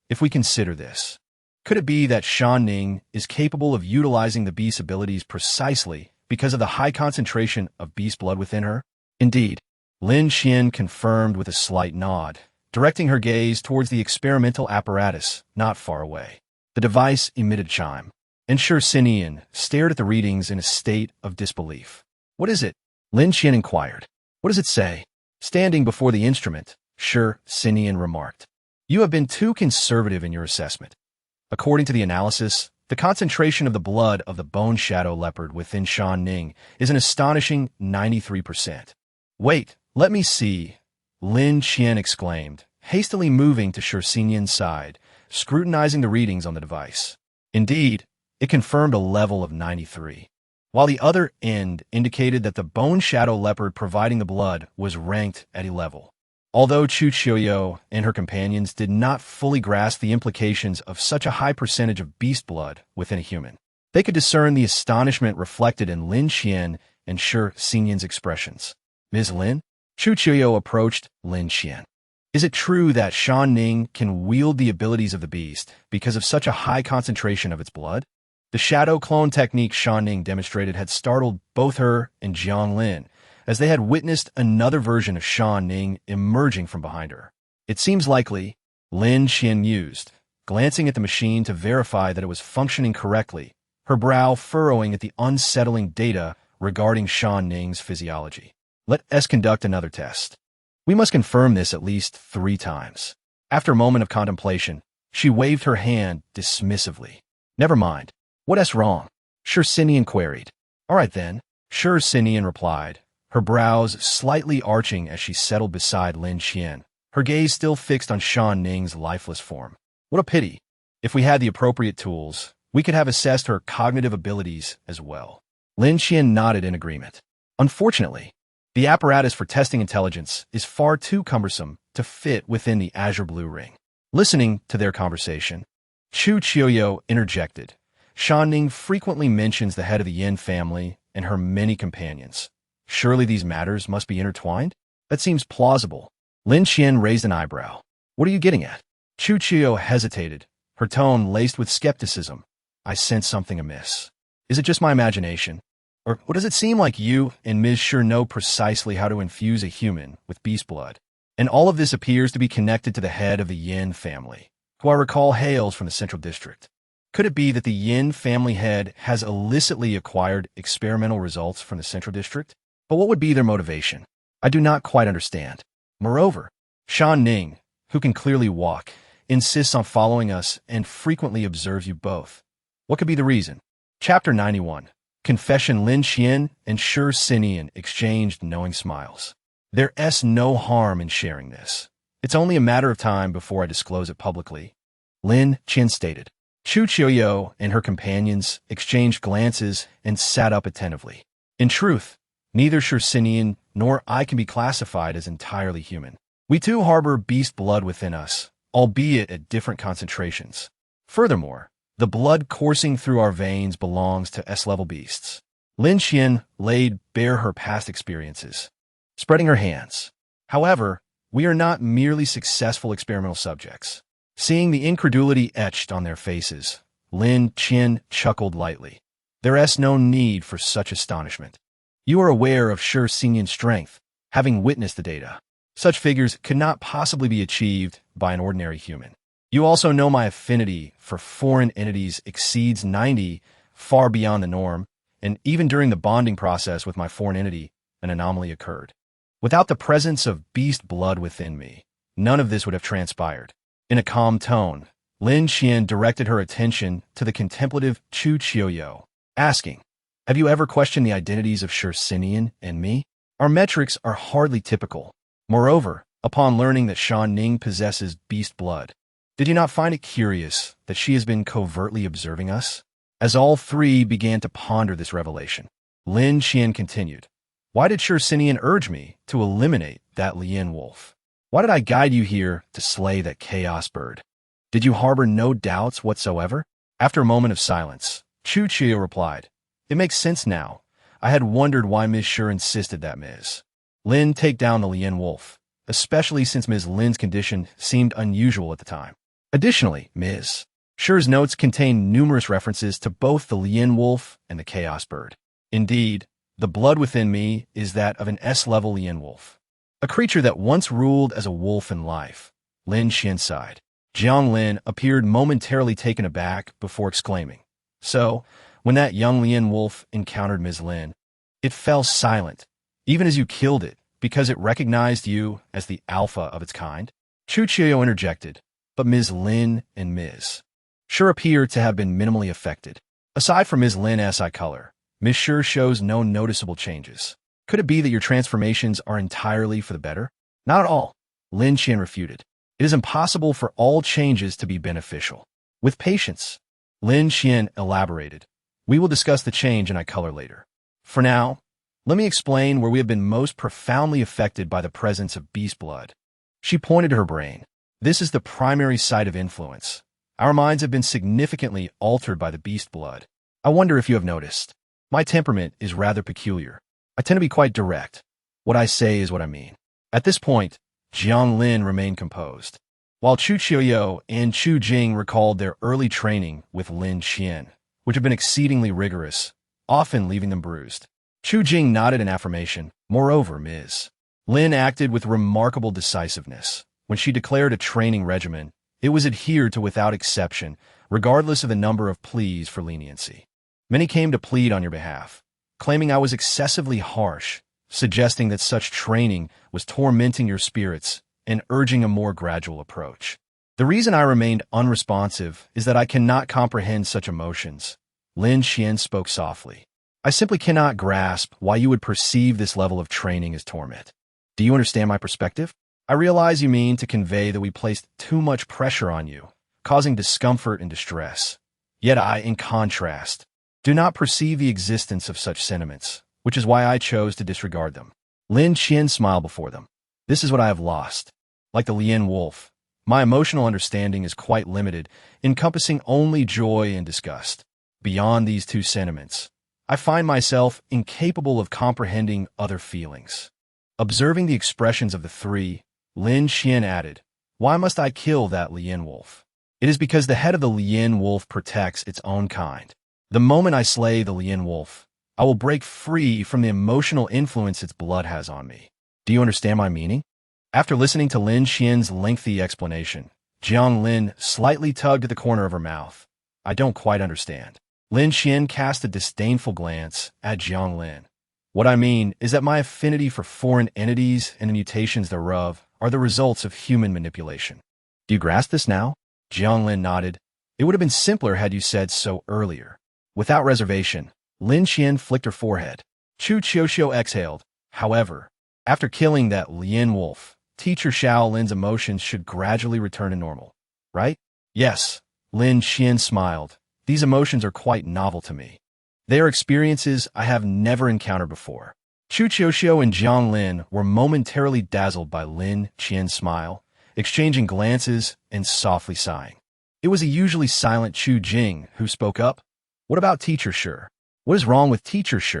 "If we consider this, could it be that Shan Ning is capable of utilizing the beast's abilities precisely because of the high concentration of beast blood within her?" "Indeed," Lin Qian confirmed with a slight nod, directing her gaze towards the experimental apparatus not far away. The device emitted a chime, and Sinian stared at the readings in a state of disbelief. "What is it?" Lin Qian inquired. "What does it say?" Standing before the instrument, Sinian remarked, "You have been too conservative in your assessment. According to the analysis, the concentration of the blood of the bone shadow leopard within Shan Ning is an astonishing 93%. "Wait, let me see," Lin Qian exclaimed, hastily moving to Sinian's side, scrutinizing the readings on the device. Indeed, it confirmed a level of 93, while the other end indicated that the bone shadow leopard providing the blood was ranked at a level. Although Chu Qiuqiu and her companions did not fully grasp the implications of such a high percentage of beast blood within a human, they could discern the astonishment reflected in Lin Qian and Sinian's expressions. "Ms. Lin?" Chu Qiuqiu approached Lin Qian. "Is it true that Shan Ning can wield the abilities of the beast because of such a high concentration of its blood?" The shadow clone technique Shan Ning demonstrated had startled both her and Jiang Lin, as they had witnessed another version of Shan Ning emerging from behind her. It seems likely, Lin Qian mused, glancing at the machine to verify that it was functioning correctly, her brow furrowing at the unsettling data regarding Shan Ning's physiology. Let us conduct another test. We must confirm this at least 3 times. After a moment of contemplation, she waved her hand dismissively. Never mind. What's wrong? Shursinian queried. All right then, Shursinian replied, her brows slightly arching as she settled beside Lin Qian, her gaze still fixed on Shan Ning's lifeless form. What a pity. If we had the appropriate tools, we could have assessed her cognitive abilities as well. Lin Qian nodded in agreement. Unfortunately, the apparatus for testing intelligence is far too cumbersome to fit within the azure blue ring. Listening to their conversation, Chu Qiuyo interjected. Shan Ning frequently mentions the head of the Yin family and her many companions. Surely these matters must be intertwined? That seems plausible. Lin Qian raised an eyebrow. What are you getting at? Chu Qiuyo hesitated, her tone laced with skepticism. I sense something amiss. Is it just my imagination? Or does it seem like you and Ms. Sure know precisely how to infuse a human with beast blood? And all of this appears to be connected to the head of the Yin family, who I recall hails from the Central District. Could it be that the Yin family head has illicitly acquired experimental results from the Central District? But what would be their motivation? I do not quite understand. Moreover, Shan Ning, who can clearly walk, insists on following us and frequently observes you both. What could be the reason? Chapter 91. Confession. Lin Qian and Shu Sinian exchanged knowing smiles. There's no harm in sharing this. It's only a matter of time before I disclose it publicly. Lin Qian stated. Chu Qiuyo and her companions exchanged glances and sat up attentively. In truth, neither Shu Sinian nor I can be classified as entirely human. We too harbor beast blood within us, albeit at different concentrations. Furthermore, the blood coursing through our veins belongs to S-level beasts. Lin Qian laid bare her past experiences, spreading her hands. However, we are not merely successful experimental subjects. Seeing the incredulity etched on their faces, Lin Qian chuckled lightly. There's no need for such astonishment. You are aware of Shu Sinian's strength, having witnessed the data. Such figures could not possibly be achieved by an ordinary human. You also know my affinity for foreign entities exceeds 90, far beyond the norm, and even during the bonding process with my foreign entity, an anomaly occurred. Without the presence of beast blood within me, none of this would have transpired. In a calm tone, Lin Qian directed her attention to the contemplative Chu Qiuyo, asking, have you ever questioned the identities of Shu Sinian and me? Our metrics are hardly typical. Moreover, upon learning that Shan Ning possesses beast blood, did you not find it curious that she has been covertly observing us? As all 3 began to ponder this revelation, Lin Qian continued, why did Shu Sinian urge me to eliminate that Lien wolf? Why did I guide you here to slay that chaos bird? Did you harbor no doubts whatsoever? After a moment of silence, Chu Qiuyo replied, it makes sense now. I had wondered why Ms. Shu insisted that Ms. Lin take down the Lien wolf, especially since Ms. Lin's condition seemed unusual at the time. Additionally, Ms. Shu's notes contain numerous references to both the Lien wolf and the chaos bird. Indeed, the blood within me is that of an S-level Lien wolf, a creature that once ruled as a wolf in life. Lin Qian sighed. Jiang Lin appeared momentarily taken aback before exclaiming, so, when that young Lien wolf encountered Ms. Lin, it fell silent, even as you killed it, because it recognized you as the alpha of its kind? Chu Qiuyo interjected, but Ms. Lin and Ms. Shu appear to have been minimally affected. Aside from Ms. Lin's eye color, Ms. Shu shows no noticeable changes. Could it be that your transformations are entirely for the better? Not at all, Lin Qian refuted. It is impossible for all changes to be beneficial. With patience, Lin Qian elaborated. We will discuss the change in eye color later. For now, let me explain where we have been most profoundly affected by the presence of beast blood. She pointed to her brain. This is the primary site of influence. Our minds have been significantly altered by the beast blood. I wonder if you have noticed. My temperament is rather peculiar. I tend to be quite direct. What I say is what I mean. At this point, Jiang Lin remained composed, while Chu Qiuyo and Chu Jing recalled their early training with Lin Qian, which had been exceedingly rigorous, often leaving them bruised. Chu Jing nodded in affirmation, Moreover, Ms. Lin acted with remarkable decisiveness. When she declared a training regimen, it was adhered to without exception, regardless of the number of pleas for leniency. Many came to plead on your behalf, claiming I was excessively harsh, suggesting that such training was tormenting your spirits and urging a more gradual approach. The reason I remained unresponsive is that I cannot comprehend such emotions. Lin Xian spoke softly. I simply cannot grasp why you would perceive this level of training as torment. Do you understand my perspective? I realize you mean to convey that we placed too much pressure on you, causing discomfort and distress. Yet I, in contrast, do not perceive the existence of such sentiments, which is why I chose to disregard them. Lin Qian smiled before them. This is what I have lost. Like the Lien wolf, my emotional understanding is quite limited, encompassing only joy and disgust. Beyond these two sentiments, I find myself incapable of comprehending other feelings. Observing the expressions of the three, Lin Xian added, "Why must I kill that Lien wolf? It is because the head of the Lien wolf protects its own kind. The moment I slay the Lien wolf, I will break free from the emotional influence its blood has on me. Do you understand my meaning?" After listening to Lin Xian's lengthy explanation, Jiang Lin slightly tugged at the corner of her mouth. I don't quite understand. Lin Xian cast a disdainful glance at Jiang Lin. What I mean is that my affinity for foreign entities and the mutations thereof are the results of human manipulation. Do you grasp this now? Jiang Lin nodded. It would have been simpler had you said so earlier. Without reservation, Lin Xian flicked her forehead. Chu Qiuxiu exhaled. However, after killing that Lien wolf, Teacher Xiao Lin's emotions should gradually return to normal, right? Yes, Lin Xian smiled. These emotions are quite novel to me. They are experiences I have never encountered before. Chu Qiuxiu and Jiang Lin were momentarily dazzled by Lin Qian's smile, exchanging glances and softly sighing. It was a usually silent Chu Jing who spoke up. What about Teacher Shi? What is wrong with Teacher Shi?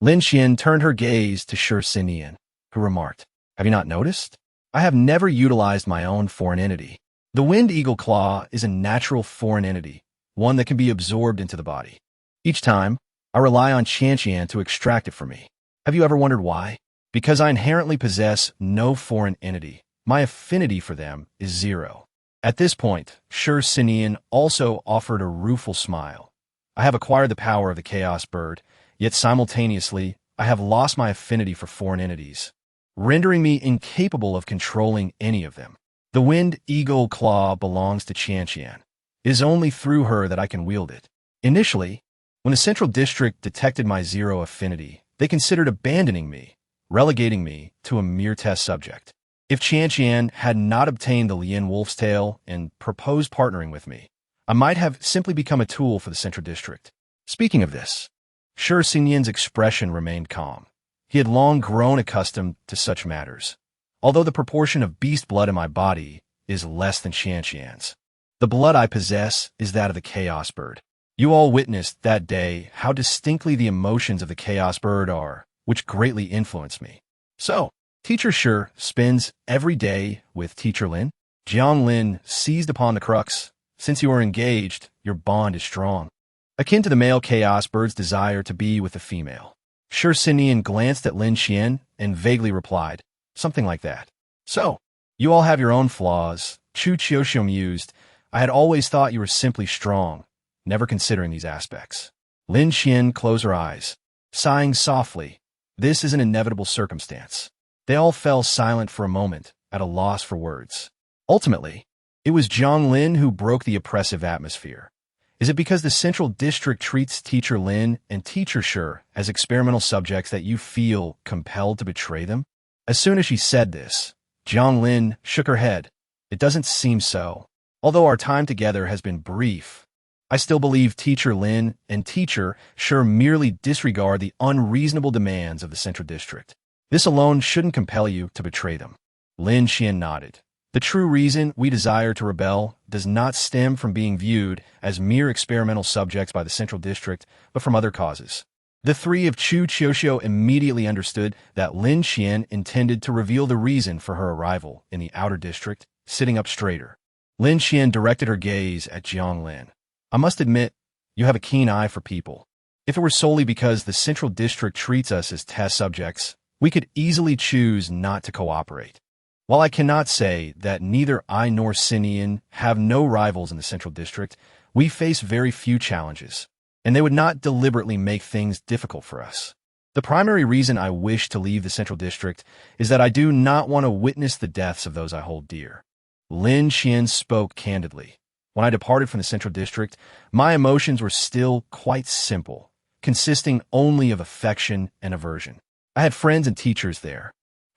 Lin Xian turned her gaze to Shi Sinian, who remarked, Have you not noticed? I have never utilized my own foreign entity. The wind eagle claw is a natural foreign entity, one that can be absorbed into the body. Each time, I rely on Qianqian to extract it for me. Have you ever wondered why? Because I inherently possess no foreign entity. My affinity for them is zero. At this point, Shi Sinian also offered a rueful smile. I have acquired the power of the chaos bird, yet simultaneously, I have lost my affinity for foreign entities, rendering me incapable of controlling any of them. The wind eagle claw belongs to Qianqian. It is only through her that I can wield it. Initially, when the Central District detected my zero affinity, they considered abandoning me, relegating me to a mere test subject. If Qianqian had not obtained the Lien Wolf's tail and proposed partnering with me, I might have simply become a tool for the Central District. Speaking of this, Shi Xingyan's expression remained calm. He had long grown accustomed to such matters, although the proportion of beast blood in my body is less than Qianqian's. The blood I possess is that of the Chaos Bird. You all witnessed that day how distinctly the emotions of the Chaos Bird are, which greatly influence me. So, Teacher Shi spends every day with Teacher Lin. Jiang Lin seized upon the crux. Since you are engaged, your bond is strong, akin to the male Chaos Bird's desire to be with the female. Shi Sinian glanced at Lin Xian and vaguely replied, something like that. So, you all have your own flaws. Chu Qiuxiu mused. I had always thought you were simply strong, never considering these aspects. Lin Xian closed her eyes, sighing softly. This is an inevitable circumstance. They all fell silent for a moment, at a loss for words. Ultimately, it was Jiang Lin who broke the oppressive atmosphere. Is it because the Central District treats Teacher Lin and Teacher Shi as experimental subjects that you feel compelled to betray them? As soon as she said this, Jiang Lin shook her head. It doesn't seem so. Although our time together has been brief, I still believe Teacher Lin and Teacher Shi merely disregard the unreasonable demands of the Central District. This alone shouldn't compel you to betray them. Lin Xian nodded. The true reason we desire to rebel does not stem from being viewed as mere experimental subjects by the Central District, but from other causes. The three of Chu Qiuxiu immediately understood that Lin Xian intended to reveal the reason for her arrival in the outer district, sitting up straighter. Lin Xian directed her gaze at Jiang Lin. I must admit, you have a keen eye for people. If it were solely because the Central District treats us as test subjects, We could easily choose not to cooperate. While I cannot say that neither I nor Sinian have no rivals in the Central District, we face very few challenges, and they would not deliberately make things difficult for us. The primary reason I wish to leave the Central District is that I do not want to witness the deaths of those I hold dear. Lin Qian spoke candidly. When I departed from the Central District, my emotions were still quite simple, consisting only of affection and aversion. I had friends and teachers there,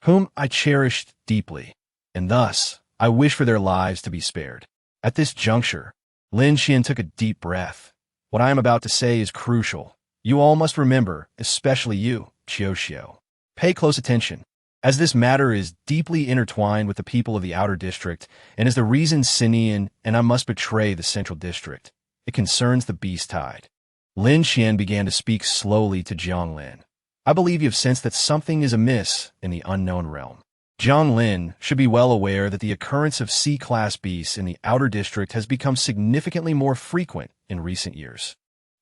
whom I cherished deeply, and thus I wish for their lives to be spared. At this juncture, Lin Qian took a deep breath. What I am about to say is crucial. You all must remember, especially you, Qiuxiu. Pay close attention, as this matter is deeply intertwined with the people of the Outer District and is the reason Sinian and I must betray the Central District. It concerns the beast tide. Lin Qian began to speak slowly to Jiang Lin. I believe you have sensed that something is amiss in the unknown realm. Jiang Lin should be well aware that the occurrence of C-class beasts in the Outer District has become significantly more frequent in recent years.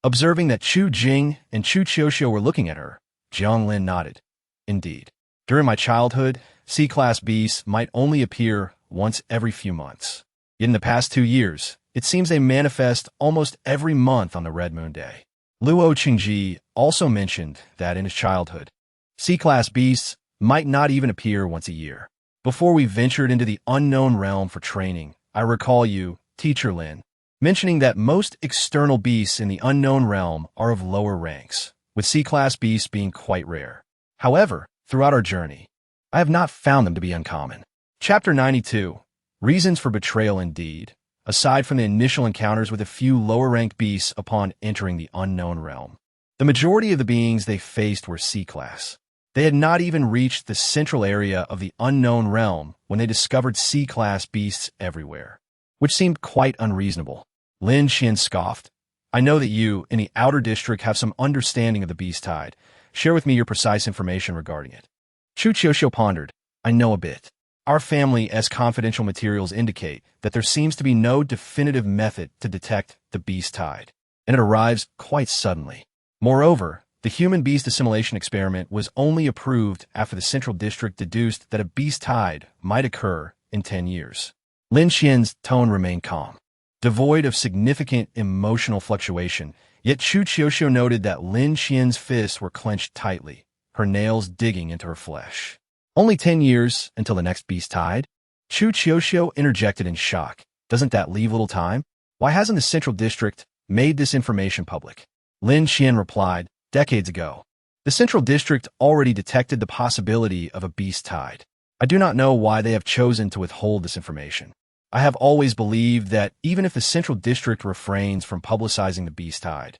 Observing that Chu Jing and Chu Qiuxiu were looking at her, Jiang Lin nodded. Indeed. During my childhood, C-class beasts might only appear once every few months. Yet in the past 2 years, it seems they manifest almost every month on the Red Moon Day. Luo Qingji also mentioned that in his childhood, C-class beasts might not even appear once a year. Before we ventured into the unknown realm for training, I recall you, Teacher Lin, mentioning that most external beasts in the unknown realm are of lower ranks, with C-class beasts being quite rare. However, throughout our journey, I have not found them to be uncommon. Chapter 92. Reasons for betrayal indeed. Aside from the initial encounters with a few lower-ranked beasts upon entering the unknown realm, the majority of the beings they faced were C-class. They had not even reached the central area of the unknown realm when they discovered C-class beasts everywhere, which seemed quite unreasonable. Lin Qian scoffed. I know that you, in the Outer District, have some understanding of the beast tide. Share with me your precise information regarding it. Chu Qiuxiu pondered. I know a bit. Our family, as confidential materials indicate, that there seems to be no definitive method to detect the beast tide, and it arrives quite suddenly. Moreover, the human-beast assimilation experiment was only approved after the Central District deduced that a beast tide might occur in 10 years. Lin Qian's tone remained calm, devoid of significant emotional fluctuation, yet Chu Qiuxiu noted that Lin Qian's fists were clenched tightly, her nails digging into her flesh. Only 10 years until the next beast tide? Chu Qiuxiu interjected in shock. Doesn't that leave little time? Why hasn't the Central District made this information public? Lin Qian replied, decades ago. The Central District already detected the possibility of a beast tide. I do not know why they have chosen to withhold this information. I have always believed that even if the Central District refrains from publicizing the beast tide,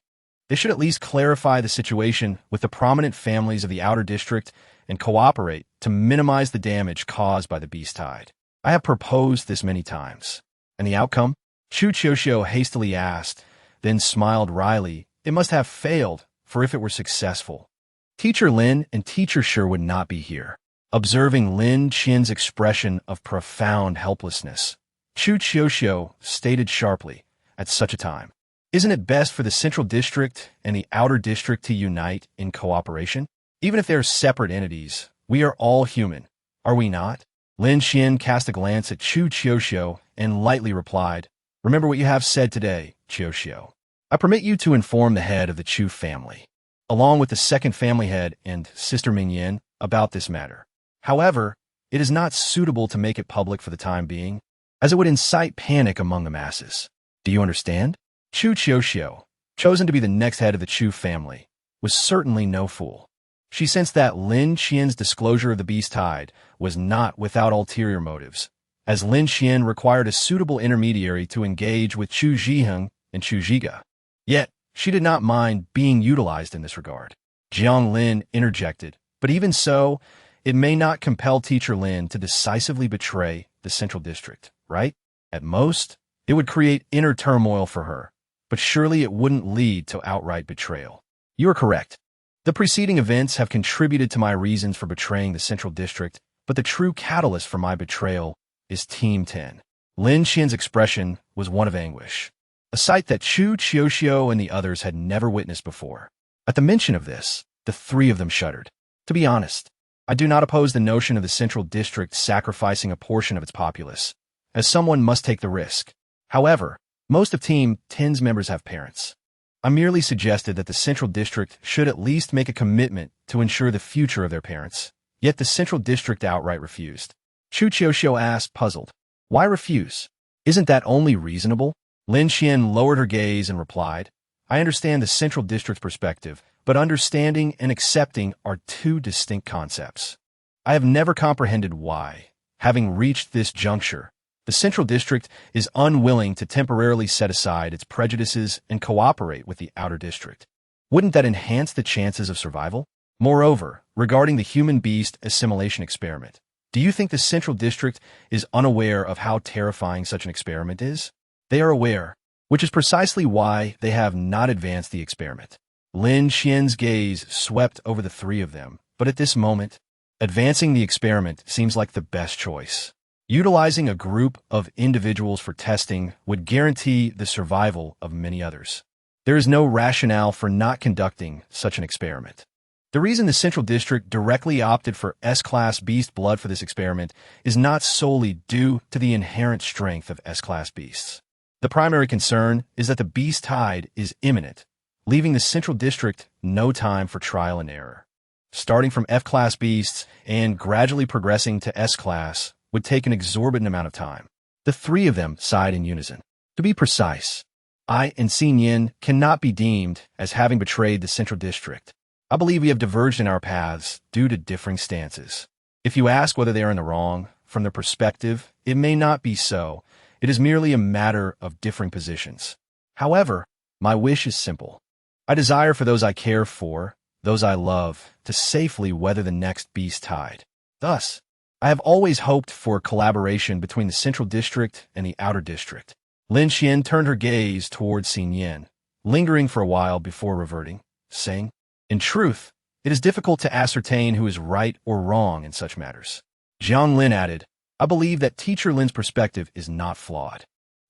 they should at least clarify the situation with the prominent families of the Outer District and cooperate to minimize the damage caused by the beast tide. I have proposed this many times. And the outcome? Chu Qiuxiu hastily asked, then smiled wryly. It must have failed, for if it were successful, Teacher Lin and Teacher Shi would not be here. Observing Lin Qian's expression of profound helplessness, Chu Qiuxiu stated sharply, at such a time, isn't it best for the Central District and the Outer District to unite in cooperation? Even if they are separate entities, we are all human, are we not? Lin Qian cast a glance at Chu Qiuxiu and lightly replied, remember what you have said today, Qiuxiu. I permit you to inform the head of the Chu family, along with the second family head and Sister Mingyan, about this matter. However, it is not suitable to make it public for the time being, as it would incite panic among the masses. Do you understand? Chu Qiuxiu, chosen to be the next head of the Chu family, was certainly no fool. She sensed that Lin Qian's disclosure of the beast tide was not without ulterior motives, as Lin Qian required a suitable intermediary to engage with Chu Zhiheng and Chu Zhiga. Yet, she did not mind being utilized in this regard. Jiang Lin interjected, but even so, it may not compel Teacher Lin to decisively betray the Central District, right? At most, it would create inner turmoil for her, but surely it wouldn't lead to outright betrayal. You are correct. The preceding events have contributed to my reasons for betraying the Central District, but the true catalyst for my betrayal is Team 10. Lin Qian's expression was one of anguish, a sight that Chu Qiuxiu and the others had never witnessed before. At the mention of this, the three of them shuddered. To be honest, I do not oppose the notion of the central district sacrificing a portion of its populace, as someone must take the risk. However, most of Team 10's members have parents. I merely suggested that the central district should at least make a commitment to ensure the future of their parents. Yet the central district outright refused. Chu Qiuxiu asked, puzzled. Why refuse? Isn't that only reasonable? Lin Xian lowered her gaze and replied, I understand the central district's perspective, but understanding and accepting are two distinct concepts. I have never comprehended why, having reached this juncture, the central district is unwilling to temporarily set aside its prejudices and cooperate with the outer district. Wouldn't that enhance the chances of survival? Moreover, regarding the human-beast assimilation experiment, do you think the central district is unaware of how terrifying such an experiment is? They are aware, which is precisely why they have not advanced the experiment. Lin Xian's gaze swept over the three of them, but at this moment, advancing the experiment seems like the best choice. Utilizing a group of individuals for testing would guarantee the survival of many others. There is no rationale for not conducting such an experiment. The reason the Central District directly opted for S-Class beast blood for this experiment is not solely due to the inherent strength of S-Class beasts. The primary concern is that the beast tide is imminent, leaving the Central District no time for trial and error. Starting from F-Class beasts and gradually progressing to S-Class would take an exorbitant amount of time. The three of them sighed in unison. To be precise, I and Xin Yin cannot be deemed as having betrayed the Central District. I believe we have diverged in our paths due to differing stances. If you ask whether they are in the wrong, from their perspective, it may not be so. It is merely a matter of differing positions. However, my wish is simple. I desire for those I care for, those I love, to safely weather the next beast tide. Thus, I have always hoped for collaboration between the Central District and the Outer District. Lin Xian turned her gaze towards Xin Yin, lingering for a while before reverting, saying, in truth, it is difficult to ascertain who is right or wrong in such matters. Jiang Lin added, I believe that Teacher Lin's perspective is not flawed.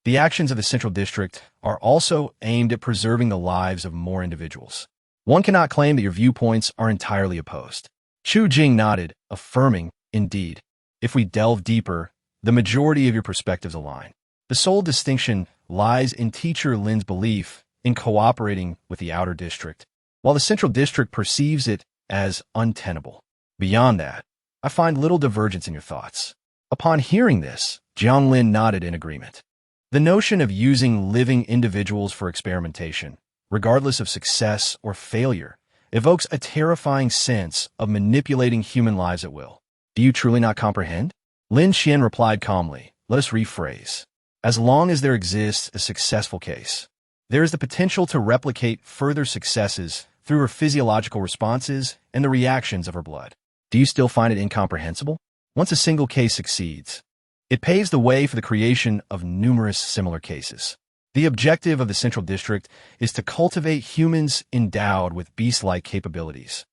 The actions of the Central District are also aimed at preserving the lives of more individuals. One cannot claim that your viewpoints are entirely opposed. Chu Jing nodded, affirming, indeed, if we delve deeper, the majority of your perspectives align. The sole distinction lies in Teacher Lin's belief in cooperating with the Outer District, while the Central District perceives it as untenable. Beyond that, I find little divergence in your thoughts. Upon hearing this, Jiang Lin nodded in agreement. The notion of using living individuals for experimentation, regardless of success or failure, evokes a terrifying sense of manipulating human lives at will. Do you truly not comprehend? Lin Xian replied calmly, let us rephrase. As long as there exists a successful case, there is the potential to replicate further successes through her physiological responses and the reactions of her blood. Do you still find it incomprehensible? Once a single case succeeds, it paves the way for the creation of numerous similar cases. The objective of the Central District is to cultivate humans endowed with beast-like capabilities,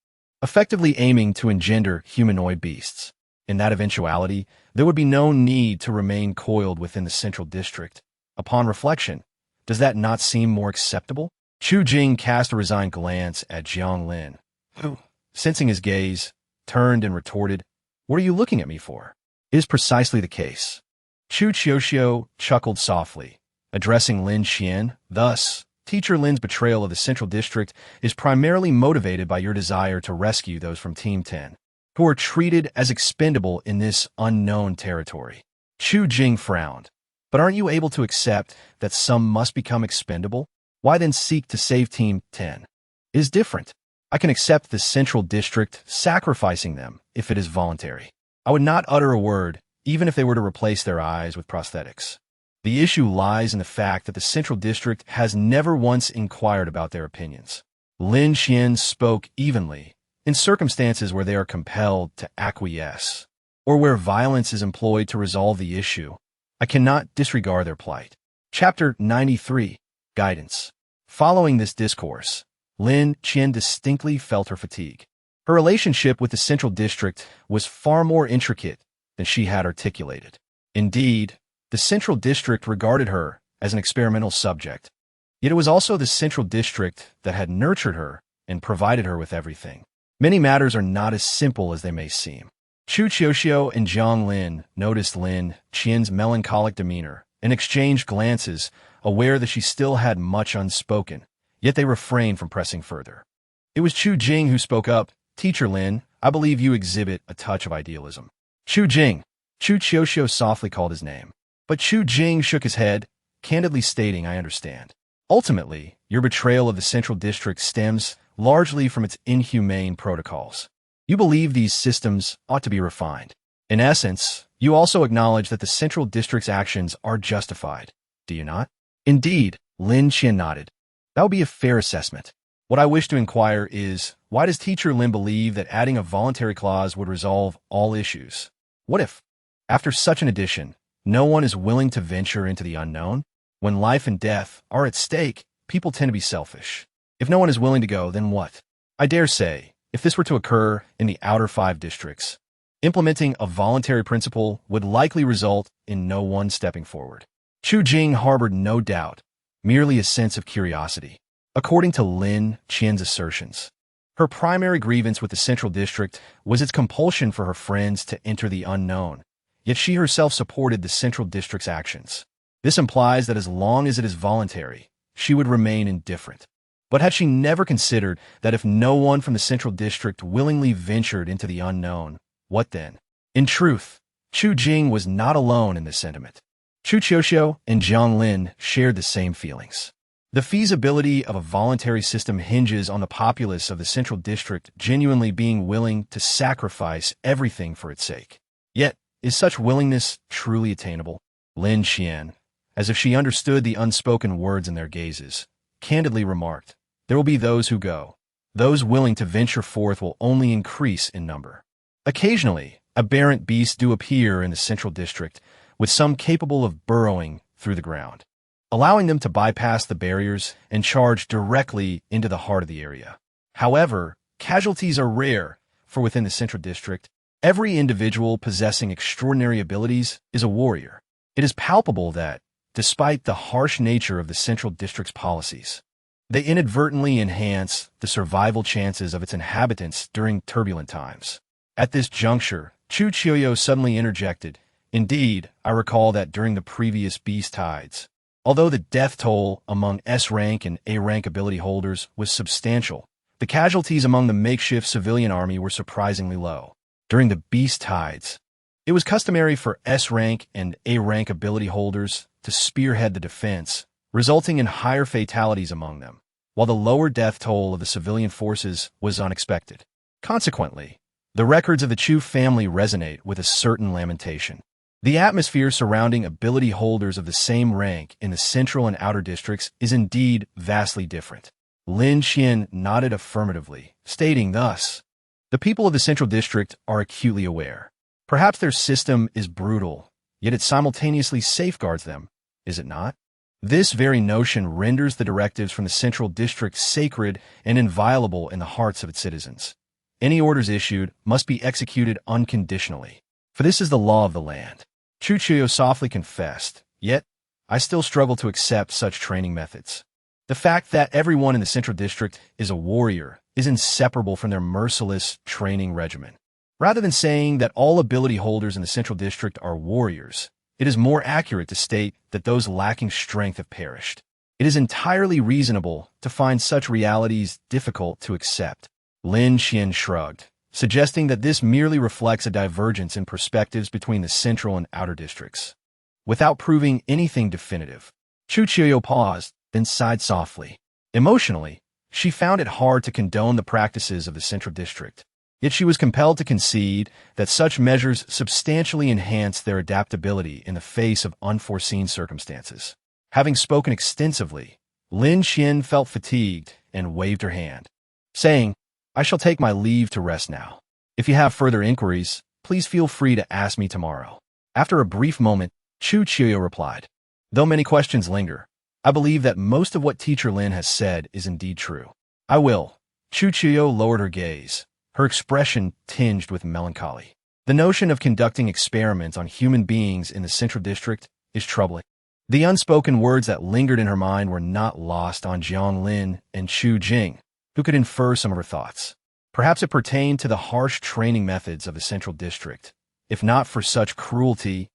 effectively aiming to engender humanoid beasts. In that eventuality, there would be no need to remain coiled within the Central District. Upon reflection, does that not seem more acceptable? Chu Jing cast a resigned glance at Jiang Lin, who, sensing his gaze, turned and retorted, what are you looking at me for? It is precisely the case. Chu Qiuxiu chuckled softly, addressing Lin Xian. Thus, Teacher Lin's betrayal of the Central District is primarily motivated by your desire to rescue those from Team 10, who are treated as expendable in this unknown territory. Chu Jing frowned. But aren't you able to accept that some must become expendable? Why then seek to save Team 10? It is different. I can accept the Central District sacrificing them if it is voluntary. I would not utter a word, even if they were to replace their eyes with prosthetics. The issue lies in the fact that the Central District has never once inquired about their opinions. Lin Xian spoke evenly, in circumstances where they are compelled to acquiesce, or where violence is employed to resolve the issue. I cannot disregard their plight. Chapter 93, Guidance. Following this discourse, Lin Qian distinctly felt her fatigue. Her relationship with the Central District was far more intricate than she had articulated. Indeed, the Central District regarded her as an experimental subject. Yet it was also the Central District that had nurtured her and provided her with everything. Many matters are not as simple as they may seem. Chu Qiuxiu and Jiang Lin noticed Lin Qian's melancholic demeanor and exchanged glances, aware that she still had much unspoken, yet they refrained from pressing further. It was Chu Jing who spoke up. "Teacher Lin, I believe you exhibit a touch of idealism." "Chu Jing." Chu Qiuxiu softly called his name. But Chu Jing shook his head, candidly stating, "I understand. Ultimately, your betrayal of the Central District stems largely from its inhumane protocols. You believe these systems ought to be refined. In essence, you also acknowledge that the Central District's actions are justified, do you not?" "Indeed," Lin Qian nodded. "That would be a fair assessment. What I wish to inquire is, why does Teacher Lin believe that adding a voluntary clause would resolve all issues? What if, after such an addition, no one is willing to venture into the unknown? When life and death are at stake, people tend to be selfish. If no one is willing to go, then what? I dare say, if this were to occur in the outer 5 districts, implementing a voluntary principle would likely result in no one stepping forward." Chu Jing harbored no doubt, merely a sense of curiosity. According to Lin Qian's assertions, her primary grievance with the Central District was its compulsion for her friends to enter the unknown, yet she herself supported the Central District's actions. This implies that as long as it is voluntary, she would remain indifferent. But had she never considered that if no one from the Central District willingly ventured into the unknown, what then? In truth, Chu Jing was not alone in this sentiment. Chu Qiuxiu and Jiang Lin shared the same feelings. The feasibility of a voluntary system hinges on the populace of the Central District genuinely being willing to sacrifice everything for its sake. Yet, is such willingness truly attainable? Lin Qian, as if she understood the unspoken words in their gazes, candidly remarked, "There will be those who go. Those willing to venture forth will only increase in number. Occasionally, aberrant beasts do appear in the Central District, with some capable of burrowing through the ground, allowing them to bypass the barriers and charge directly into the heart of the area. However, casualties are rare, for within the Central District, every individual possessing extraordinary abilities is a warrior. It is palpable that, despite the harsh nature of the Central District's policies, they inadvertently enhance the survival chances of its inhabitants during turbulent times." At this juncture, Chu Qiuxiu suddenly interjected, "Indeed, I recall that during the previous beast tides, although the death toll among S-rank and A-rank ability holders was substantial, the casualties among the makeshift civilian army were surprisingly low. During the beast tides, it was customary for S-rank and A-rank ability holders to spearhead the defense, resulting in higher fatalities among them, while the lower death toll of the civilian forces was unexpected. Consequently, the records of the Chu family resonate with a certain lamentation. The atmosphere surrounding ability holders of the same rank in the central and outer districts is indeed vastly different." Lin Qian nodded affirmatively, stating thus, "The people of the Central District are acutely aware. Perhaps their system is brutal, yet it simultaneously safeguards them, is it not? This very notion renders the directives from the Central District sacred and inviolable in the hearts of its citizens. Any orders issued must be executed unconditionally, for this is the law of the land." Chu Qiuxiu softly confessed, "Yet, I still struggle to accept such training methods. The fact that everyone in the Central District is a warrior is inseparable from their merciless training regimen. Rather than saying that all ability holders in the Central District are warriors, it is more accurate to state that those lacking strength have perished. It is entirely reasonable to find such realities difficult to accept." Lin Qian shrugged, suggesting that this merely reflects a divergence in perspectives between the central and outer districts. Without proving anything definitive, Chu Qiuxiu paused, then sighed softly. Emotionally, she found it hard to condone the practices of the Central District, yet she was compelled to concede that such measures substantially enhance their adaptability in the face of unforeseen circumstances. Having spoken extensively, Lin Qian felt fatigued and waved her hand, saying, "I shall take my leave to rest now. If you have further inquiries, please feel free to ask me tomorrow." After a brief moment, Chu Qiuxiu replied, "Though many questions linger, I believe that most of what Teacher Lin has said is indeed true. I will." Chu Qiuxiu lowered her gaze, her expression tinged with melancholy. The notion of conducting experiments on human beings in the Central District is troubling. The unspoken words that lingered in her mind were not lost on Jiang Lin and Chu Jing, who could infer some of her thoughts. Perhaps it pertained to the harsh training methods of the Central District. If not for such cruelty,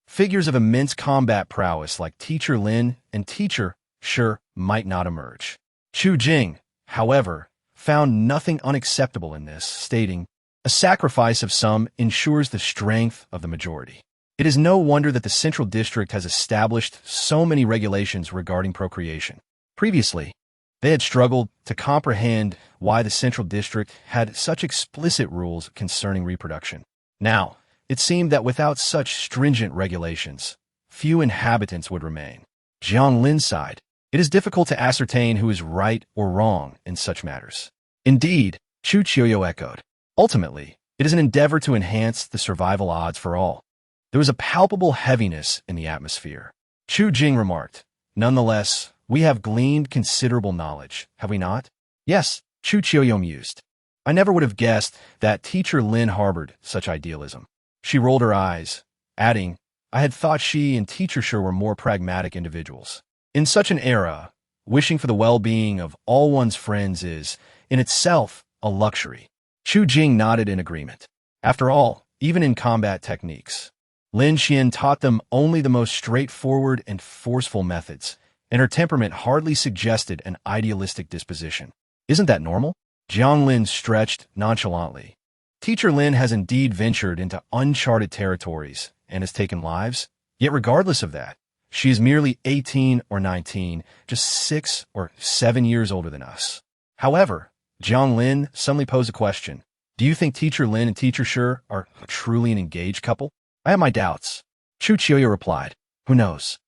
figures of immense combat prowess like Teacher Lin and Teacher Shi might not emerge. Chu Jing, however, found nothing unacceptable in this, stating, "A sacrifice of some ensures the strength of the majority." It is no wonder that the Central District has established so many regulations regarding procreation. Previously, they had struggled to comprehend why the Central District had such explicit rules concerning reproduction. Now, it seemed that without such stringent regulations, few inhabitants would remain. Jiang Lin sighed. It is difficult to ascertain who is right or wrong in such matters. Indeed, Chu Qiuyo echoed. Ultimately, it is an endeavor to enhance the survival odds for all. There was a palpable heaviness in the atmosphere. Chu Jing remarked, "Nonetheless, we have gleaned considerable knowledge, have we not?" "Yes," Chu Qiuyo mused. "I never would have guessed that Teacher Lin harbored such idealism." She rolled her eyes, adding, "I had thought she and Teacher Shi were more pragmatic individuals." In such an era, wishing for the well-being of all one's friends is, in itself, a luxury. Chu Jing nodded in agreement. After all, even in combat techniques, Lin Xian taught them only the most straightforward and forceful methods, and her temperament hardly suggested an idealistic disposition. "Isn't that normal?" Jiang Lin stretched nonchalantly. "Teacher Lin has indeed ventured into uncharted territories and has taken lives, yet regardless of that, she is merely 18 or 19, just 6 or 7 years older than us." However, Jiang Lin suddenly posed a question. "Do you think Teacher Lin and Teacher Shi are truly an engaged couple?" "I have my doubts," Chu Qiuyo replied. "Who knows?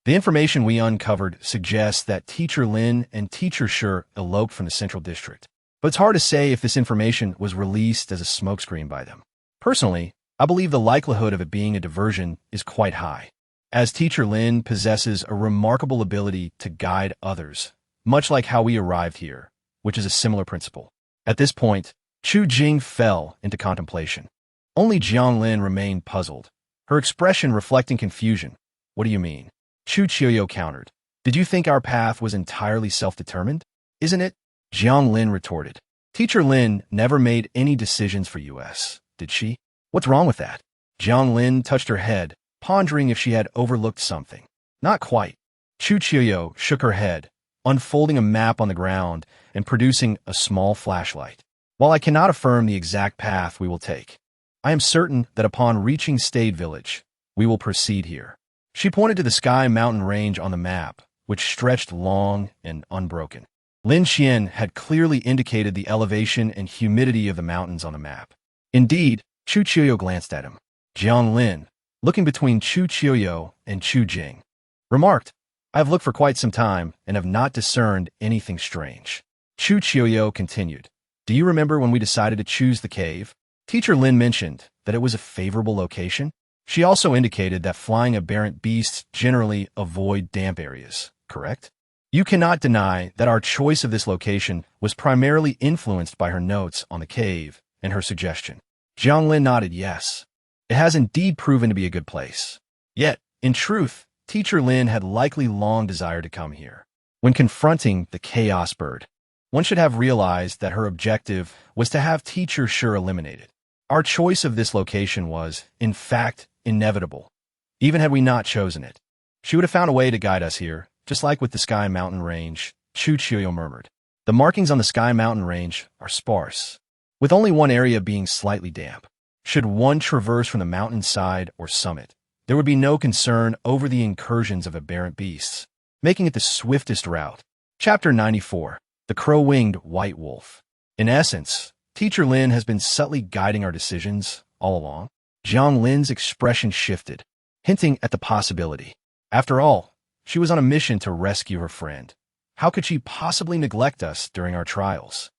The information we uncovered suggests that Teacher Lin and Teacher Shi eloped from the Central District. But it's hard to say if this information was released as a smokescreen by them. Personally, I believe the likelihood of it being a diversion is quite high, as Teacher Lin possesses a remarkable ability to guide others, much like how we arrived here, which is a similar principle." At this point, Chu Jing fell into contemplation. Only Jiang Lin remained puzzled, her expression reflecting confusion. "What do you mean?" Chu Qiuyo countered. "Did you think our path was entirely self-determined? Isn't it?" Jiang Lin retorted. "Teacher Lin never made any decisions for us, did she? What's wrong with that?" Jiang Lin touched her head, pondering if she had overlooked something. "Not quite." Chu Qiuyo shook her head, unfolding a map on the ground and producing a small flashlight. "While I cannot affirm the exact path we will take, I am certain that upon reaching Stade Village, we will proceed here." She pointed to the Sky Mountain range on the map, which stretched long and unbroken. Lin Xian had clearly indicated the elevation and humidity of the mountains on the map. Indeed, Chu Qiuyo glanced at him. Jiang Lin, looking between Chu Qiuyo and Chu Jing, remarked, "I have looked for quite some time and have not discerned anything strange." Chu Qiuyo continued, "Do you remember when we decided to choose the cave? Teacher Lin mentioned that it was a favorable location. She also indicated that flying aberrant beasts generally avoid damp areas, correct? You cannot deny that our choice of this location was primarily influenced by her notes on the cave and her suggestion." Jiang Lin nodded yes. It has indeed proven to be a good place. Yet, in truth, Teacher Lin had likely long desired to come here. When confronting the Chaos Bird, one should have realized that her objective was to have Teacher Shi eliminated. Our choice of this location was, in fact, inevitable. Even had we not chosen it, she would have found a way to guide us here, just like with the Sky Mountain Range, Chu Qiuyo murmured. The markings on the Sky Mountain Range are sparse, with only one area being slightly damp. Should one traverse from the mountainside or summit, there would be no concern over the incursions of aberrant beasts, making it the swiftest route. Chapter 94. The Crow-Winged White Wolf. In essence, Teacher Lin has been subtly guiding our decisions all along. Jiang Lin's expression shifted, hinting at the possibility. After all, she was on a mission to rescue her friend. How could she possibly neglect us during our trials?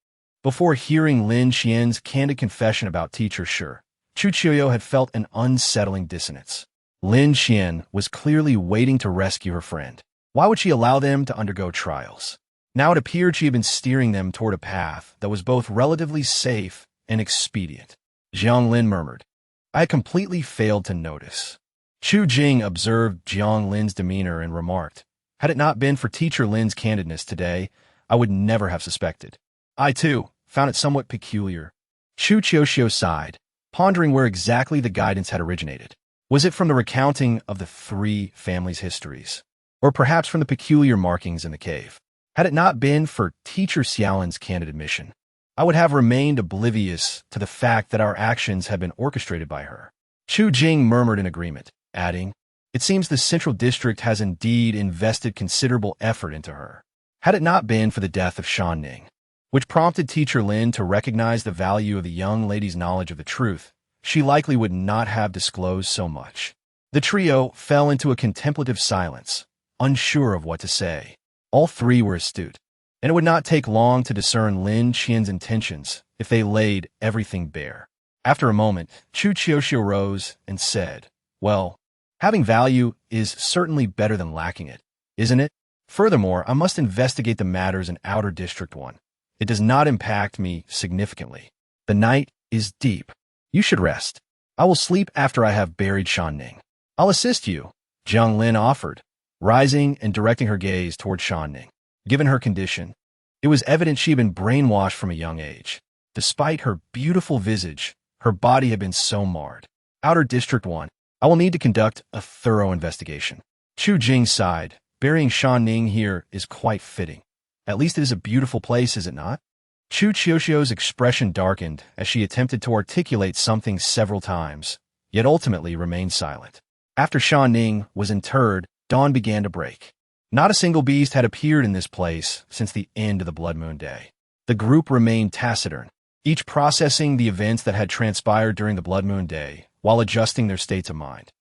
Before hearing Lin Xian's candid confession about Teacher Shi, Chu Qiuyo had felt an unsettling dissonance. Lin Xian was clearly waiting to rescue her friend. Why would she allow them to undergo trials? Now it appeared she had been steering them toward a path that was both relatively safe and expedient. Jiang Lin murmured, "I had completely failed to notice." Chu Jing observed Jiang Lin's demeanor and remarked, "Had it not been for Teacher Lin's candidness today, I would never have suspected." "I too," found it somewhat peculiar. Chu Qiuxiu sighed, pondering where exactly the guidance had originated. Was it from the recounting of the three families' histories? Or perhaps from the peculiar markings in the cave? Had it not been for teacher Xiaolin's candid admission, I would have remained oblivious to the fact that our actions had been orchestrated by her. Chu Jing murmured in agreement, adding, "It seems the Central District has indeed invested considerable effort into her. Had it not been for the death of Shan Ning, which prompted Teacher Lin to recognize the value of the young lady's knowledge of the truth, she likely would not have disclosed so much." The trio fell into a contemplative silence, unsure of what to say. All three were astute, and it would not take long to discern Lin Qian's intentions if they laid everything bare. After a moment, Chu Qiuxiu rose and said, "Well, having value is certainly better than lacking it, isn't it? Furthermore, I must investigate the matters in Outer District 1. It does not impact me significantly. The night is deep. You should rest. I will sleep after I have buried Shan Ning." "I'll assist you," Jiang Lin offered, rising and directing her gaze toward Shan Ning. Given her condition, it was evident she had been brainwashed from a young age. Despite her beautiful visage, her body had been so marred. "Outer District 1. I will need to conduct a thorough investigation." Chu Jing sighed. "Burying Shan Ning here is quite fitting. At least it is a beautiful place, is it not?" Chu Qiuxiu's expression darkened as she attempted to articulate something several times, yet ultimately remained silent. After Shan Ning was interred, dawn began to break. Not a single beast had appeared in this place since the end of the Blood Moon Day. The group remained taciturn, each processing the events that had transpired during the Blood Moon Day while adjusting their states of mind.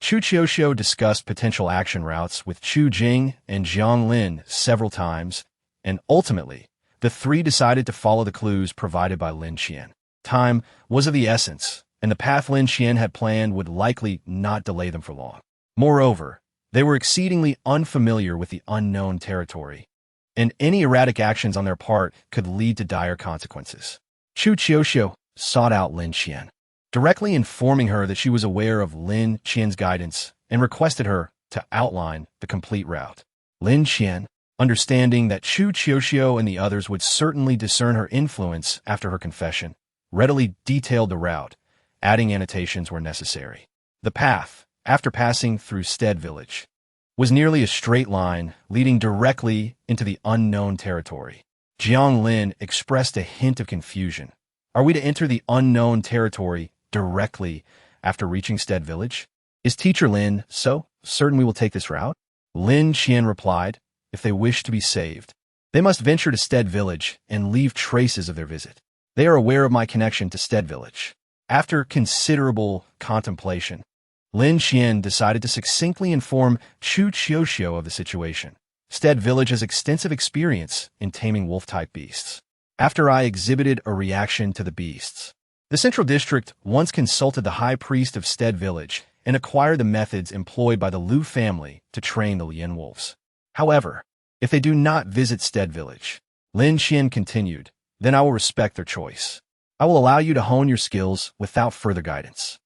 Chu Qiuxiu discussed potential action routes with Chu Jing and Jiang Lin several times, and ultimately, the three decided to follow the clues provided by Lin Qian. Time was of the essence, and the path Lin Qian had planned would likely not delay them for long. Moreover, they were exceedingly unfamiliar with the unknown territory, and any erratic actions on their part could lead to dire consequences. Chu Qiuxiu sought out Lin Qian, directly informing her that she was aware of Lin Qian's guidance and requested her to outline the complete route. Lin Qian, understanding that Chu Qiuxiu and the others would certainly discern her influence after her confession, readily detailed the route, adding annotations where necessary. The path, after passing through Stead Village, was nearly a straight line leading directly into the unknown territory. Jiang Lin expressed a hint of confusion. "Are we to enter the unknown territory directly after reaching Stead Village? Is Teacher Lin so certain we will take this route?" Lin Qian replied, "If they wish to be saved, they must venture to Stead Village and leave traces of their visit. They are aware of my connection to Stead Village." After considerable contemplation, Lin Qian decided to succinctly inform Chu Qiuxiu of the situation. "Stead Village has extensive experience in taming wolf-type beasts. After I exhibited a reaction to the beasts, the Central District once consulted the High Priest of Stead Village and acquired the methods employed by the Lu family to train the Lien wolves. However, if they do not visit Stead Village," Lin Qian continued, "then I will respect their choice. I will allow you to hone your skills without further guidance."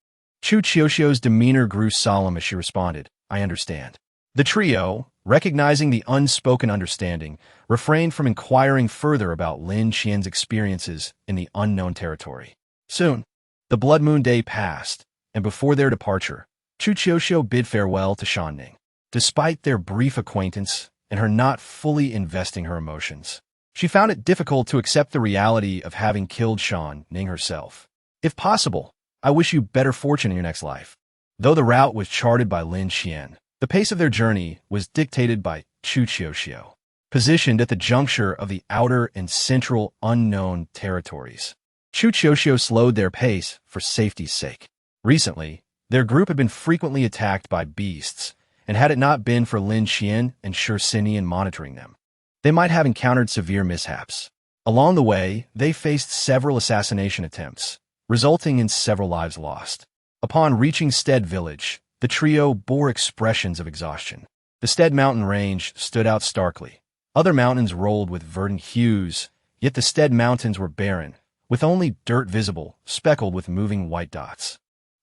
Chu Qiuxiu's demeanor grew solemn as she responded, "I understand." The trio, recognizing the unspoken understanding, refrained from inquiring further about Lin Qian's experiences in the unknown territory. Soon, the Blood Moon Day passed, and before their departure, Chu Qiuxiu bid farewell to Shan Ning. Despite their brief acquaintance and her not fully investing her emotions, she found it difficult to accept the reality of having killed Shan Ning herself. "If possible, I wish you better fortune in your next life." Though the route was charted by Lin Qian, the pace of their journey was dictated by Chu Qiuxiu. Positioned at the juncture of the outer and central unknown territories, Chu Qiuxiu slowed their pace for safety's sake. Recently, their group had been frequently attacked by beasts, and had it not been for Lin Qian and Shi Sinian monitoring them, they might have encountered severe mishaps. Along the way, they faced several assassination attempts, resulting in several lives lost. Upon reaching Stead Village, the trio bore expressions of exhaustion. The Stead mountain range stood out starkly. Other mountains rolled with verdant hues, yet the Stead mountains were barren, with only dirt visible, speckled with moving white dots.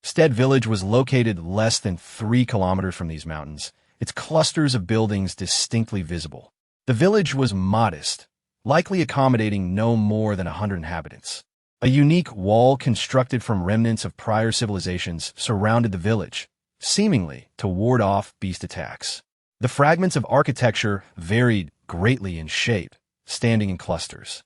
Stead Village was located less than 3 kilometers from these mountains, its clusters of buildings distinctly visible. The village was modest, likely accommodating no more than 100 inhabitants. A unique wall constructed from remnants of prior civilizations surrounded the village, seemingly to ward off beast attacks. The fragments of architecture varied greatly in shape, standing in clusters,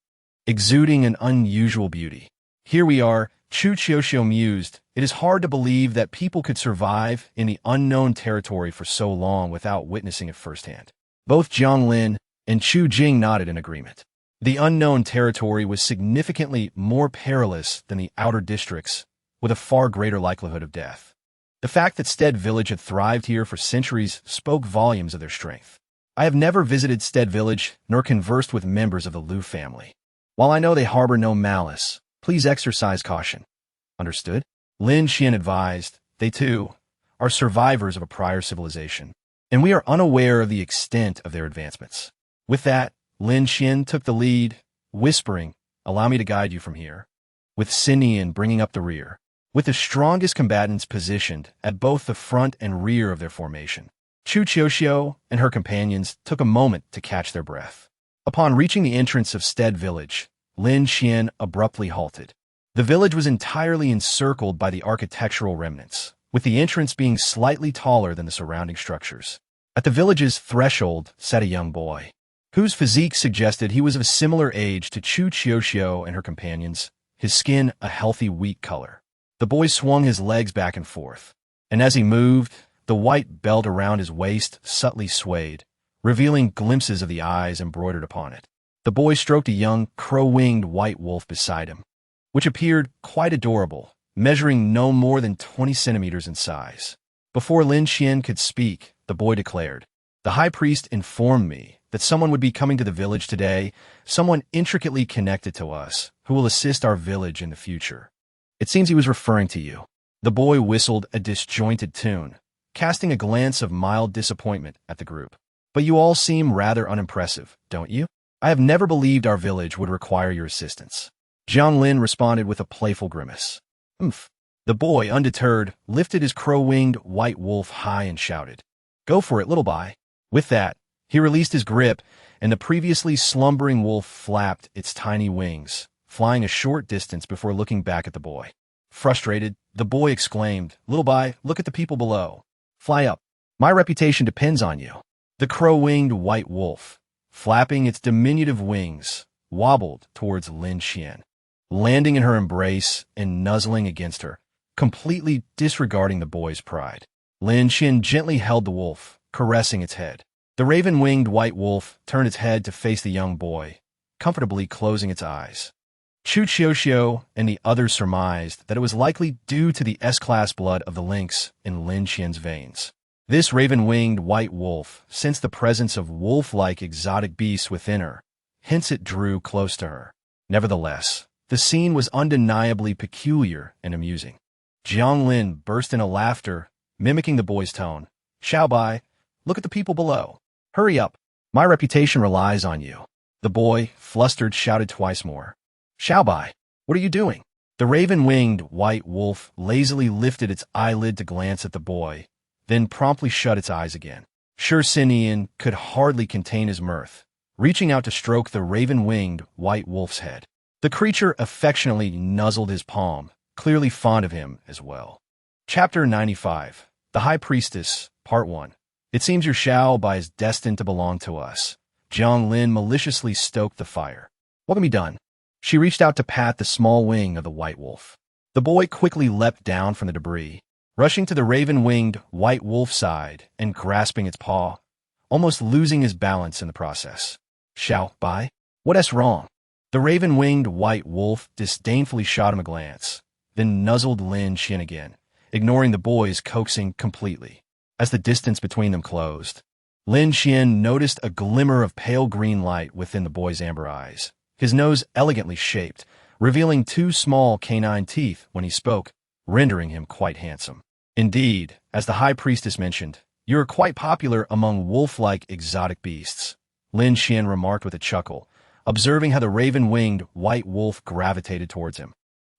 exuding an unusual beauty. Here we are, Chu Qiuxiu mused. It is hard to believe that people could survive in the unknown territory for so long without witnessing it firsthand. Both Jiang Lin and Chu Jing nodded in agreement. The unknown territory was significantly more perilous than the outer districts, with a far greater likelihood of death. The fact that Stead Village had thrived here for centuries spoke volumes of their strength. I have never visited Stead Village nor conversed with members of the Liu family. While I know they harbor no malice, please exercise caution. Understood? Lin Xian advised. They, too, are survivors of a prior civilization, and we are unaware of the extent of their advancements. With that, Lin Xian took the lead, whispering, "Allow me to guide you from here," with Sinian bringing up the rear, with the strongest combatants positioned at both the front and rear of their formation. Chu Qiuxiu and her companions took a moment to catch their breath. Upon reaching the entrance of Stead Village, Lin Xian abruptly halted. The village was entirely encircled by the architectural remnants, with the entrance being slightly taller than the surrounding structures. At the village's threshold sat a young boy, whose physique suggested he was of a similar age to Chu Qiuxiu and her companions, his skin a healthy wheat color. The boy swung his legs back and forth, and as he moved, the white belt around his waist subtly swayed, revealing glimpses of the eyes embroidered upon it. The boy stroked a young, crow-winged white wolf beside him, which appeared quite adorable, measuring no more than 20 centimeters in size. Before Lin Xian could speak, the boy declared, "The high priest informed me that someone would be coming to the village today, someone intricately connected to us, who will assist our village in the future. It seems he was referring to you." The boy whistled a disjointed tune, casting a glance of mild disappointment at the group. "But you all seem rather unimpressive, don't you? I have never believed our village would require your assistance." Jiang Lin responded with a playful grimace. "Umph." The boy, undeterred, lifted his crow-winged white wolf high and shouted, "Go for it, little bai." With that, he released his grip, and the previously slumbering wolf flapped its tiny wings, flying a short distance before looking back at the boy. Frustrated, the boy exclaimed, "Little bai, look at the people below. Fly up. My reputation depends on you." The crow-winged white wolf, flapping its diminutive wings, wobbled towards Lin Xian, landing in her embrace and nuzzling against her, completely disregarding the boy's pride. Lin Xian gently held the wolf, caressing its head. The raven-winged white wolf turned its head to face the young boy, comfortably closing its eyes. Chu Qiuxiu and the others surmised that it was likely due to the S-class blood of the lynx in Lin Xian's veins. This raven-winged white wolf sensed the presence of wolf-like exotic beasts within her, hence it drew close to her. Nevertheless, the scene was undeniably peculiar and amusing. Jiang Lin burst into laughter, mimicking the boy's tone. "Xiao Bai, look at the people below. Hurry up. My reputation relies on you." The boy, flustered, shouted twice more. "Xiao Bai, what are you doing?" The raven-winged white wolf lazily lifted its eyelid to glance at the boy, then promptly shut its eyes again. Sure Sinian could hardly contain his mirth, reaching out to stroke the raven-winged white wolf's head. The creature affectionately nuzzled his palm, clearly fond of him as well. Chapter 95. The High Priestess, Part 1. "It seems your Xiao Bai is destined to belong to us." Jiang Lin maliciously stoked the fire. "What can be done?" She reached out to pat the small wing of the white wolf. The boy quickly leapt down from the debris, rushing to the raven-winged white wolf's side and grasping its paw, almost losing his balance in the process. "Xiao Bai, what's wrong?" The raven-winged white wolf disdainfully shot him a glance, then nuzzled Lin Xian again, ignoring the boy's coaxing completely. As the distance between them closed, Lin Xian noticed a glimmer of pale green light within the boy's amber eyes, his nose elegantly shaped, revealing 2 small canine teeth when he spoke, rendering him quite handsome. "Indeed, as the High Priestess mentioned, you are quite popular among wolf-like exotic beasts," Lin Xian remarked with a chuckle, observing how the raven-winged white wolf gravitated towards him.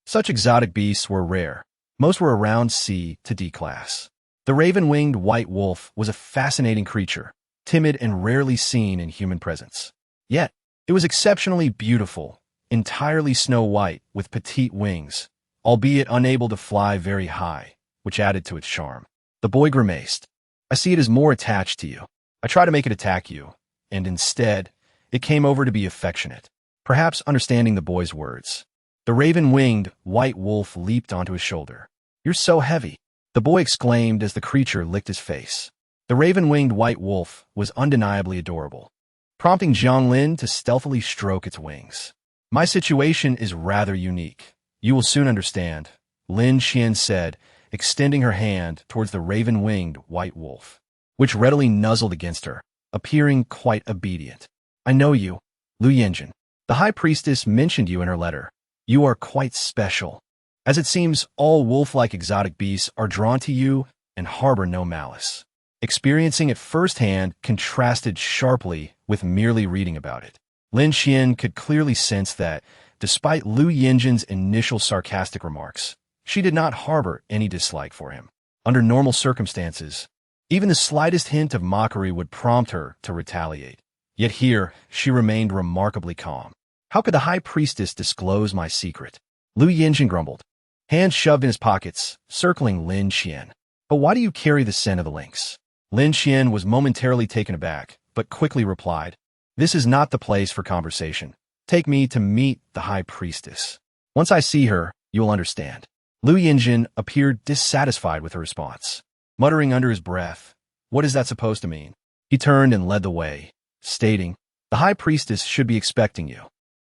Such exotic beasts were rare. Most were around C to D class. The raven-winged white wolf was a fascinating creature, timid and rarely seen in human presence. Yet, It was exceptionally beautiful, entirely snow-white with petite wings, albeit unable to fly very high, which added to its charm. The boy grimaced. I see it as more attached to you. I try to make it attack you, and instead, it came over to be affectionate, perhaps understanding the boy's words. The raven-winged white wolf leaped onto his shoulder. You're so heavy, the boy exclaimed as the creature licked his face. The raven-winged white wolf was undeniably adorable, prompting Jianglin to stealthily stroke its wings. My situation is rather unique. You will soon understand, Lin Qian said, extending her hand towards the raven-winged white wolf, which readily nuzzled against her, appearing quite obedient. I know you, Lu Yinjin. The high priestess mentioned you in her letter. You are quite special. As it seems, all wolf-like exotic beasts are drawn to you and harbor no malice. Experiencing it firsthand contrasted sharply with merely reading about it. Lin Qian could clearly sense that, despite Lu Yinjin's initial sarcastic remarks, she did not harbor any dislike for him. Under normal circumstances, even the slightest hint of mockery would prompt her to retaliate. Yet here, she remained remarkably calm. How could the high priestess disclose my secret? Lu Yinjin grumbled, hands shoved in his pockets, circling Lin Qian. But why do you carry the scent of the lynx? Lin Qian was momentarily taken aback, but quickly replied, this is not the place for conversation. Take me to meet the high priestess. Once I see her, you will understand. Lu Yinjin appeared dissatisfied with her response, muttering under his breath, what is that supposed to mean? He turned and led the way, stating, the high priestess should be expecting you.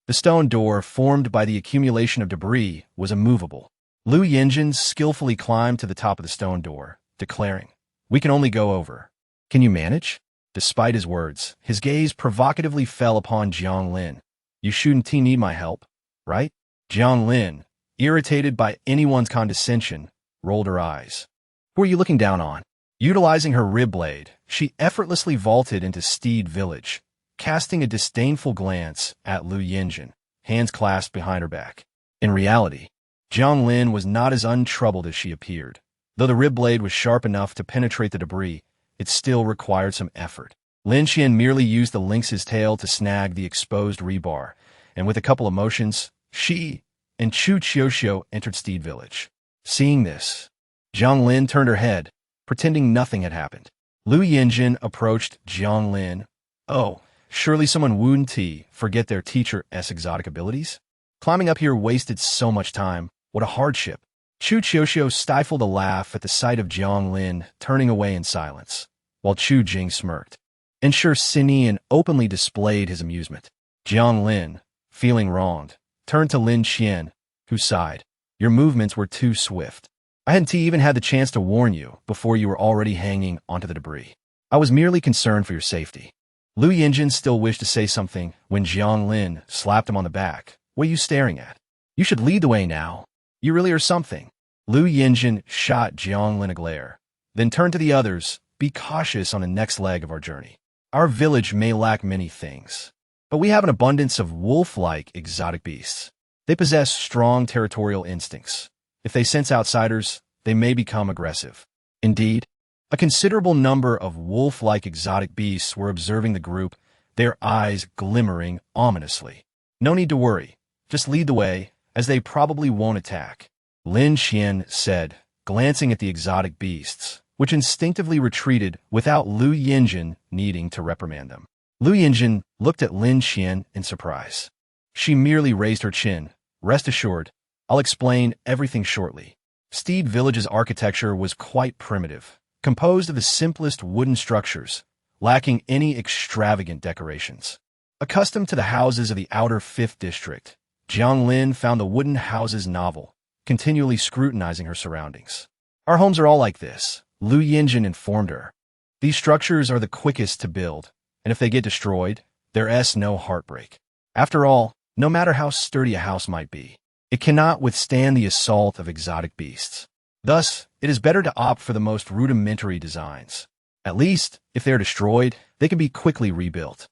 The stone door formed by the accumulation of debris was immovable. Lu Yinjin skillfully climbed to the top of the stone door, declaring, we can only go over. Can you manage? Despite his words, his gaze provocatively fell upon Jianglin. You shouldn't need my help, right? Jianglin, irritated by anyone's condescension, rolled her eyes. Who are you looking down on? Utilizing her rib blade, she effortlessly vaulted into Steed Village, casting a disdainful glance at Lu Yinjin, hands clasped behind her back. In reality, Jianglin was not as untroubled as she appeared. Though the rib blade was sharp enough to penetrate the debris, it still required some effort. Lin Qian merely used the lynx's tail to snag the exposed rebar, and with a couple of motions, she and Chu Qiuxiu entered Steed Village. Seeing this, Jianglin turned her head, pretending nothing had happened. Lu Yinjin approached Jianglin. Oh, surely someone wouldn't forget their teacher's exotic abilities? Climbing up here wasted so much time. What a hardship. Chu Qiuxiu stifled a laugh at the sight of Jianglin turning away in silence, while Chu Jing smirked. Ensure Sinian openly displayed his amusement. Jianglin, feeling wronged, turned to Lin Qian, who sighed. Your movements were too swift. I hadn't even had the chance to warn you before you were already hanging onto the debris. I was merely concerned for your safety. Lu Yinjin still wished to say something when Jianglin slapped him on the back. What are you staring at? You should lead the way now. You really are something. Lu Yinjin shot Jianglin a glare, then turned to the others. Be cautious on the next leg of our journey. Our village may lack many things, but we have an abundance of wolf-like exotic beasts. They possess strong territorial instincts. If they sense outsiders, they may become aggressive. Indeed, a considerable number of wolf-like exotic beasts were observing the group, their eyes glimmering ominously. No need to worry. Just lead the way, as they probably won't attack. Lin Qian said, glancing at the exotic beasts, which instinctively retreated without Lu Yinjin needing to reprimand them. Lu Yinjin looked at Lin Qian in surprise. She merely raised her chin. Rest assured, I'll explain everything shortly. Steed Village's architecture was quite primitive, composed of the simplest wooden structures, lacking any extravagant decorations. Accustomed to the houses of the outer 5th District, Jianglin found the wooden houses novel, continually scrutinizing her surroundings. Our homes are all like this, Lu Yinjin informed her. These structures are the quickest to build, and if they get destroyed, there's no heartbreak. After all, no matter how sturdy a house might be, it cannot withstand the assault of exotic beasts. Thus, it is better to opt for the most rudimentary designs. At least, if they are destroyed, they can be quickly rebuilt.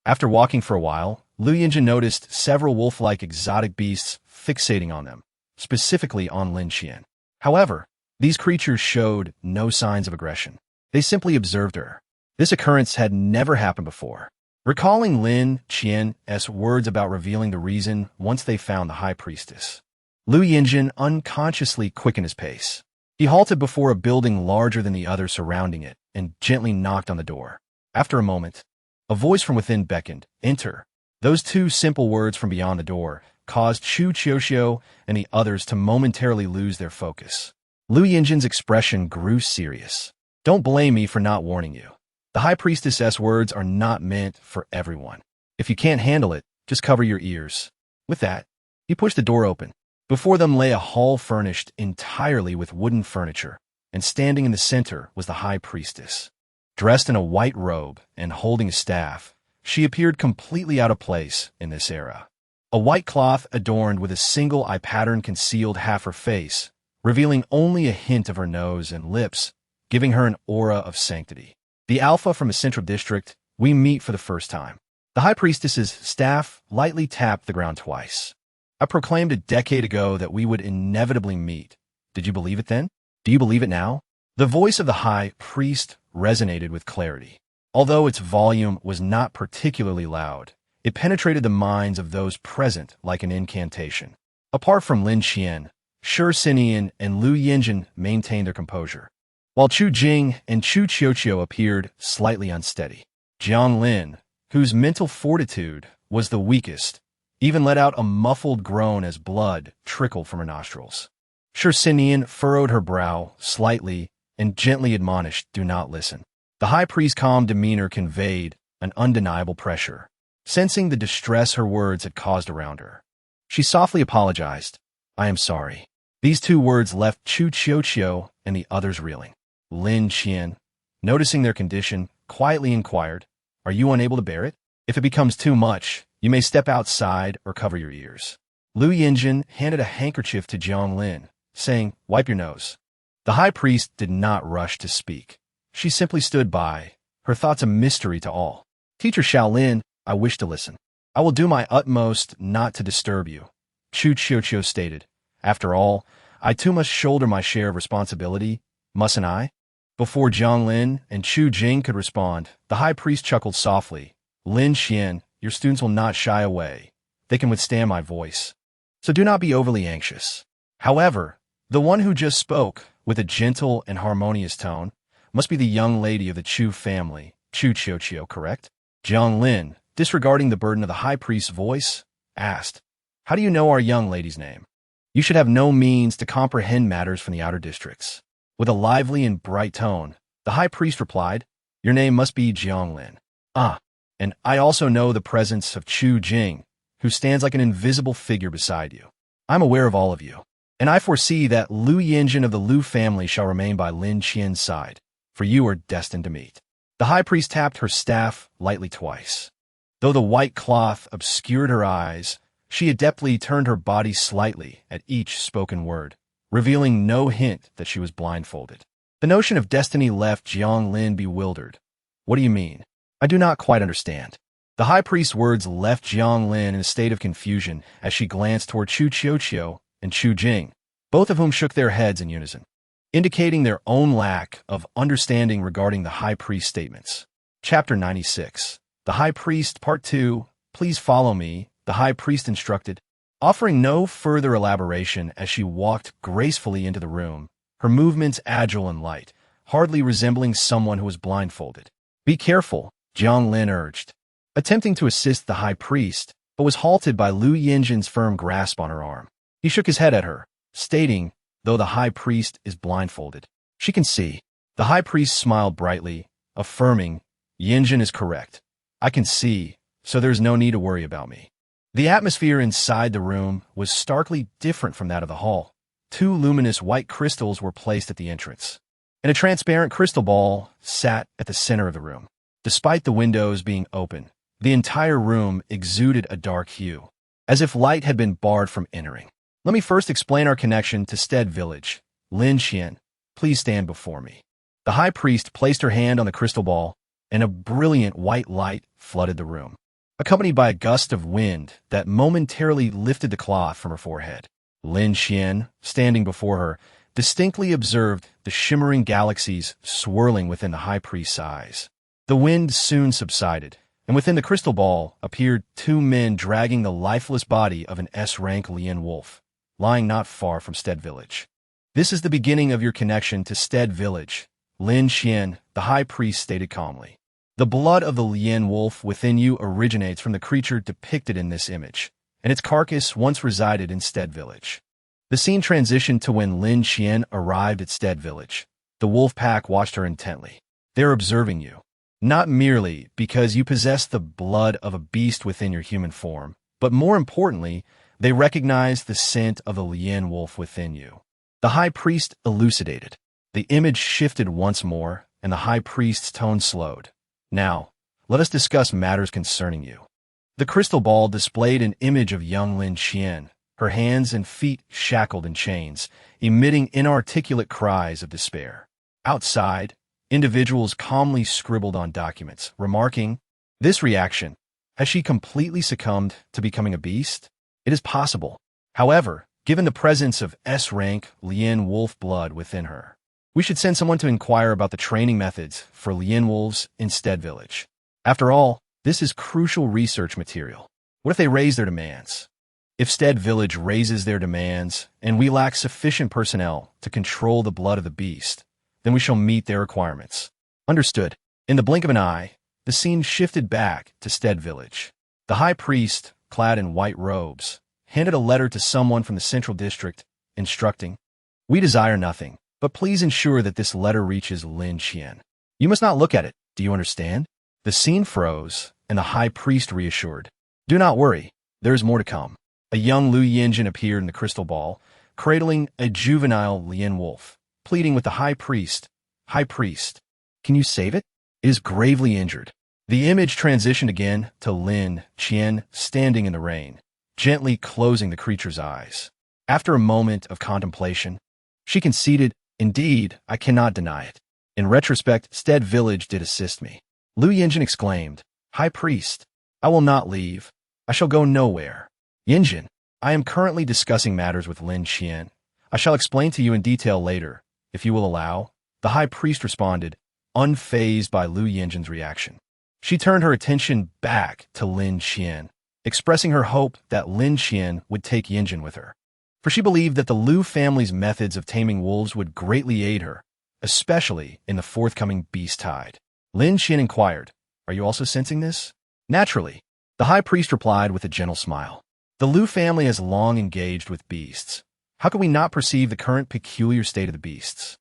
After walking for a while, Lu Yinjin noticed several wolf-like exotic beasts fixating on them, specifically on Lin Qian. However, these creatures showed no signs of aggression. They simply observed her. This occurrence had never happened before. recalling Lin Qian's words about revealing the reason once they found the high priestess. Lu Yinjin unconsciously quickened his pace. He halted before a building larger than the others surrounding it and gently knocked on the door. After a moment, a voice from within beckoned, "Enter." Those two simple words from beyond the door caused Chu Qiuxiu and the others to momentarily lose their focus. Lu Yinjin's expression grew serious. "Don't blame me for not warning you. The High Priestess's words are not meant for everyone. If you can't handle it, just cover your ears." With that, he pushed the door open. Before them lay a hall furnished entirely with wooden furniture, and standing in the center was the High Priestess. Dressed in a white robe and holding a staff, she appeared completely out of place in this era. A white cloth adorned with a single eye pattern concealed half her face, revealing only a hint of her nose and lips, giving her an aura of sanctity. "The Alpha from a central district, we meet for the first time." The High Priestess's staff lightly tapped the ground twice. "I proclaimed a decade ago that we would inevitably meet. Did you believe it then? Do you believe it now?" The voice of the High Priest resonated with clarity. Although its volume was not particularly loud, it penetrated the minds of those present like an incantation. Apart from Lin Qian, Shi Xinian and Lu Yinjin maintained their composure, while Chu Jing and Chu Qiuqiu appeared slightly unsteady. Jiang Lin, whose mental fortitude was the weakest, even let out a muffled groan as blood trickled from her nostrils. Shi Xinian furrowed her brow slightly and gently admonished, "Do not listen." The high priest's calm demeanor conveyed an undeniable pressure, sensing the distress her words had caused around her. She softly apologized. "I am sorry." These two words left Chu Qiuqiu and the others reeling. Lin Qian, noticing their condition, quietly inquired, "Are you unable to bear it? If it becomes too much, you may step outside or cover your ears." Lu Yinjin handed a handkerchief to Jiang Lin, saying, "Wipe your nose." The high priest did not rush to speak. She simply stood by, her thoughts a mystery to all. "Teacher Shaolin, I wish to listen. I will do my utmost not to disturb you," Chu Qiuqiu stated. "After all, I too must shoulder my share of responsibility, mustn't I?" Before Jiang Lin and Chu Jing could respond, the high priest chuckled softly. "Lin Qian, your students will not shy away. They can withstand my voice. So do not be overly anxious. However, the one who just spoke, with a gentle and harmonious tone, must be the young lady of the Chu family, Chu Qiuqiu, correct?" Jiang Lin, disregarding the burden of the high priest's voice, asked, "How do you know our young lady's name? You should have no means to comprehend matters from the outer districts." With a lively and bright tone, the high priest replied, "Your name must be Jiang Lin. Ah, and I also know the presence of Chu Jing, who stands like an invisible figure beside you. I'm aware of all of you, and I foresee that Lu Yinjin of the Lu family shall remain by Lin Qian's side, for you are destined to meet." The high priest tapped her staff lightly twice. Though the white cloth obscured her eyes, she adeptly turned her body slightly at each spoken word, revealing no hint that she was blindfolded. The notion of destiny left Jiang Lin bewildered. "What do you mean? I do not quite understand." The high priest's words left Jiang Lin in a state of confusion as she glanced toward Chu Qiuqiu and Chu Jing, both of whom shook their heads in unison, indicating their own lack of understanding regarding the high priest's statements. Chapter 96. The High Priest, Part 2. "Please follow me," the high priest instructed, offering no further elaboration as she walked gracefully into the room, her movements agile and light, hardly resembling someone who was blindfolded. "Be careful," Jiang Lin urged, attempting to assist the high priest, but was halted by Lu Yinjin's firm grasp on her arm. He shook his head at her, stating, "Though the high priest is blindfolded, she can see." The high priest smiled brightly, affirming, "Yinjin is correct. I can see, so there's no need to worry about me." The atmosphere inside the room was starkly different from that of the hall. Two luminous white crystals were placed at the entrance, and a transparent crystal ball sat at the center of the room. Despite the windows being open, the entire room exuded a dark hue, as if light had been barred from entering. "Let me first explain our connection to Stead Village. Lin Qian, please stand before me." The high priest placed her hand on the crystal ball, and a brilliant white light flooded the room, accompanied by a gust of wind that momentarily lifted the cloth from her forehead. Lin Qian, standing before her, distinctly observed the shimmering galaxies swirling within the high priest's eyes. The wind soon subsided, and within the crystal ball appeared two men dragging the lifeless body of an S-rank Lien wolf, lying not far from Stead Village. This is the beginning of your connection to Stead Village, Lin Qian, the high priest stated calmly. The blood of the Lien wolf within you originates from the creature depicted in this image, and its carcass once resided in Stead Village. The scene transitioned to when Lin Qian arrived at Stead Village. The wolf pack watched her intently. They're observing you, not merely because you possess the blood of a beast within your human form, but more importantly, they recognize the scent of the Lien wolf within you. The high priest elucidated. The image shifted once more, and the high priest's tone slowed. Now, let us discuss matters concerning you. The crystal ball displayed an image of young Lin Qian, her hands and feet shackled in chains, emitting inarticulate cries of despair. Outside, individuals calmly scribbled on documents, remarking, "This reaction, has she completely succumbed to becoming a beast? It is possible. However, given the presence of S-rank Lien wolf blood within her, we should send someone to inquire about the training methods for Lien wolves in Stead Village. After all, this is crucial research material. What if they raise their demands? If Stead Village raises their demands, and we lack sufficient personnel to control the blood of the beast, then we shall meet their requirements." Understood. In the blink of an eye, the scene shifted back to Stead Village. The high priest, clad in white robes, handed a letter to someone from the central district, instructing, "We desire nothing, but please ensure that this letter reaches Lin Qian. You must not look at it, do you understand?" The scene froze, and the high priest reassured, "Do not worry, there is more to come." A young Lu Yinjin appeared in the crystal ball, cradling a juvenile Lien wolf, pleading with the high priest, "High priest, can you save it? It is gravely injured." The image transitioned again to Lin Qian standing in the rain, gently closing the creature's eyes. After a moment of contemplation, she conceded, "Indeed, I cannot deny it. In retrospect, Stead Village did assist me." Lu Yinjin exclaimed, "High priest, I will not leave. I shall go nowhere." "Yinjin, I am currently discussing matters with Lin Qian. I shall explain to you in detail later, if you will allow," the high priest responded, unfazed by Lu Yinjin's reaction. She turned her attention back to Lin Qian, expressing her hope that Lin Qian would take Yinjin with her. For she believed that the Lu family's methods of taming wolves would greatly aid her, especially in the forthcoming beast tide. Lin Qian inquired, "Are you also sensing this?" "Naturally," the high priest replied with a gentle smile. "The Lu family has long engaged with beasts. How can we not perceive the current peculiar state of the beasts?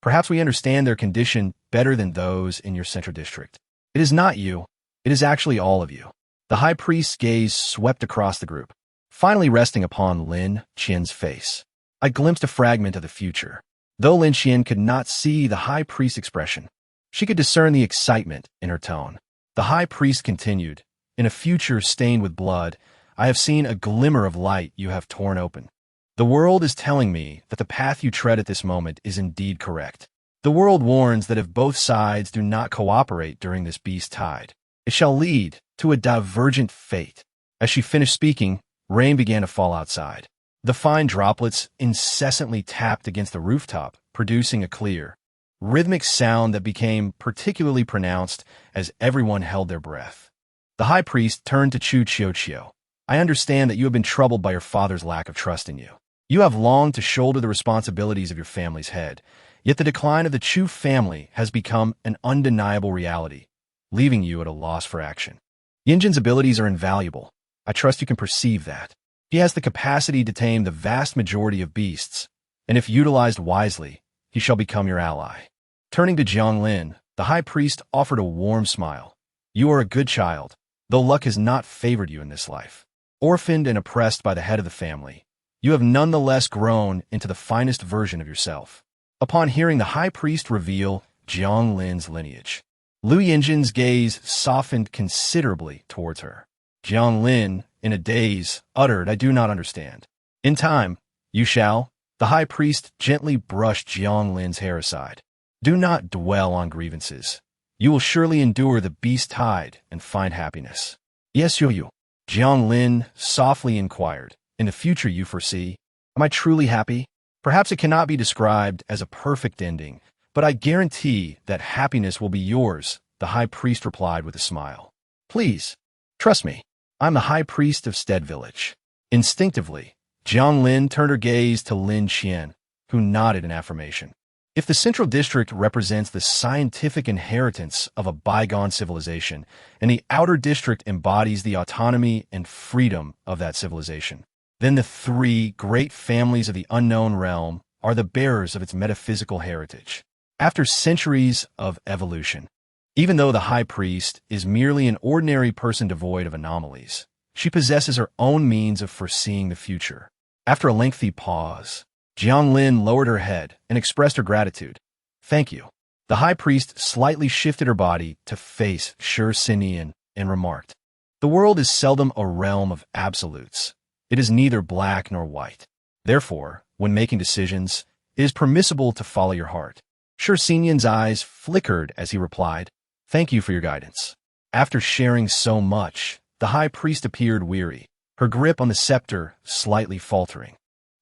Perhaps we understand their condition better than those in your central district. It is not you. It is actually all of you." The high priest's gaze swept across the group, finally resting upon Lin Qian's face. I glimpsed a fragment of the future. Though Lin Qian could not see the high priest's expression, she could discern the excitement in her tone. The high priest continued, "In a future stained with blood, I have seen a glimmer of light you have torn open. The world is telling me that the path you tread at this moment is indeed correct. The world warns that if both sides do not cooperate during this beast tide, it shall lead to a divergent fate." As she finished speaking, rain began to fall outside. The fine droplets incessantly tapped against the rooftop, producing a clear, rhythmic sound that became particularly pronounced as everyone held their breath. The high priest turned to Chu Qiuqiu. "I understand that you have been troubled by your father's lack of trust in you. You have longed to shoulder the responsibilities of your family's head, yet the decline of the Chu family has become an undeniable reality, leaving you at a loss for action. Yinjin's abilities are invaluable. I trust you can perceive that. He has the capacity to tame the vast majority of beasts, and if utilized wisely, he shall become your ally." Turning to Jiang Lin, the high priest offered a warm smile. "You are a good child, though luck has not favored you in this life. Orphaned and oppressed by the head of the family, you have nonetheless grown into the finest version of yourself." Upon hearing the high priest reveal Jiang Lin's lineage, Lu Yinjin's gaze softened considerably towards her. Jiang Lin, in a daze, uttered, "I do not understand." "In time, you shall." The high priest gently brushed Jiang Lin's hair aside. "Do not dwell on grievances. You will surely endure the beast tide and find happiness." "Yes, you. Jiang Lin softly inquired, "In the future you foresee, am I truly happy? Perhaps it cannot be described as a perfect ending, but I guarantee that happiness will be yours," the high priest replied with a smile. Please, trust me. I'm the high priest of Stead Village. Instinctively, Jiang Lin turned her gaze to Lin Qian, who nodded in affirmation. If the Central District represents the scientific inheritance of a bygone civilization, and the Outer District embodies the autonomy and freedom of that civilization, then the three great families of the unknown realm are the bearers of its metaphysical heritage. After centuries of evolution, even though the High Priest is merely an ordinary person devoid of anomalies, she possesses her own means of foreseeing the future. After a lengthy pause, Jiang Lin lowered her head and expressed her gratitude. Thank you. The High Priest slightly shifted her body to face Shi Sinian and remarked, the world is seldom a realm of absolutes. It is neither black nor white. Therefore, when making decisions, it is permissible to follow your heart. Shi Sinian's eyes flickered as he replied, thank you for your guidance. After sharing so much, the High Priest appeared weary, her grip on the scepter slightly faltering.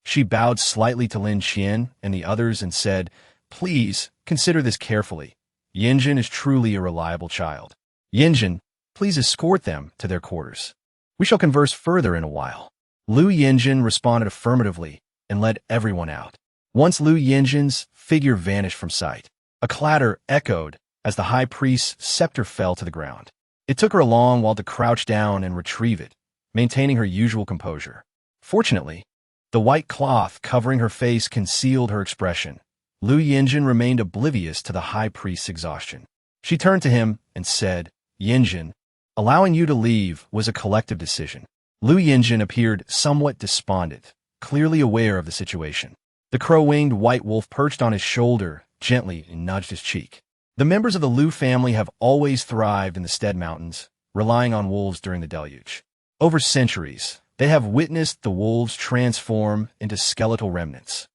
She bowed slightly to Lin Qian and the others and said, please consider this carefully. Yinjin is truly a reliable child. Yinjin, please escort them to their quarters. We shall converse further in a while. Lu Yinjin responded affirmatively and led everyone out. Once Lu Yinjin's figure vanished from sight, a clatter echoed as the High Priest's scepter fell to the ground. It took her a long while to crouch down and retrieve it, maintaining her usual composure. Fortunately, the white cloth covering her face concealed her expression. Lu Yinjin remained oblivious to the High Priest's exhaustion. She turned to him and said, Yinjin, allowing you to leave was a collective decision. Lu Yinjin appeared somewhat despondent, clearly aware of the situation. The crow-winged white wolf perched on his shoulder gently and nudged his cheek. The members of the Lu family have always thrived in the Stead Mountains, relying on wolves during the deluge. Over centuries, they have witnessed the wolves transform into skeletal remnants.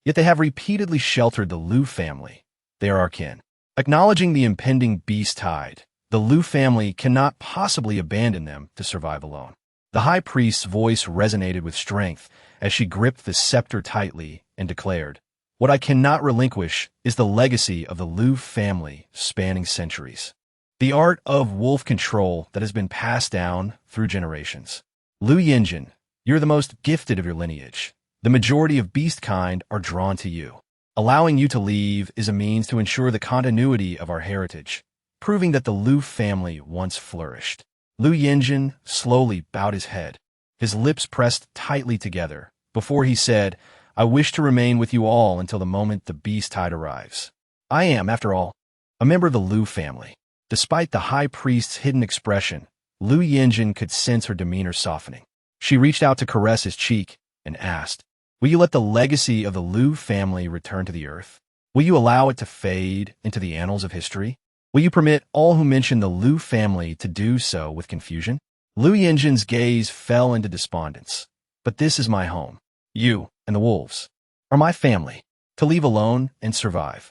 Yet they have repeatedly sheltered the Lu family. They are our kin. Acknowledging the impending beast tide, the Lu family cannot possibly abandon them to survive alone. The High Priest's voice resonated with strength as she gripped the scepter tightly and declared, what I cannot relinquish is the legacy of the Lu family spanning centuries. The art of wolf control that has been passed down through generations. Lu Yinjin, you're the most gifted of your lineage. The majority of beast kind are drawn to you. Allowing you to leave is a means to ensure the continuity of our heritage, proving that the Lu family once flourished. Lu Yinjin slowly bowed his head, his lips pressed tightly together, before he said, I wish to remain with you all until the moment the beast tide arrives. I am, after all, a member of the Lu family. Despite the High Priest's hidden expression, Lu Yinjin could sense her demeanor softening. She reached out to caress his cheek and asked, will you let the legacy of the Lu family return to the earth? Will you allow it to fade into the annals of history? Will you permit all who mention the Lu family to do so with confusion? Lu Yinjin's gaze fell into despondence. But this is my home. You and the wolves are my family, to leave alone and survive.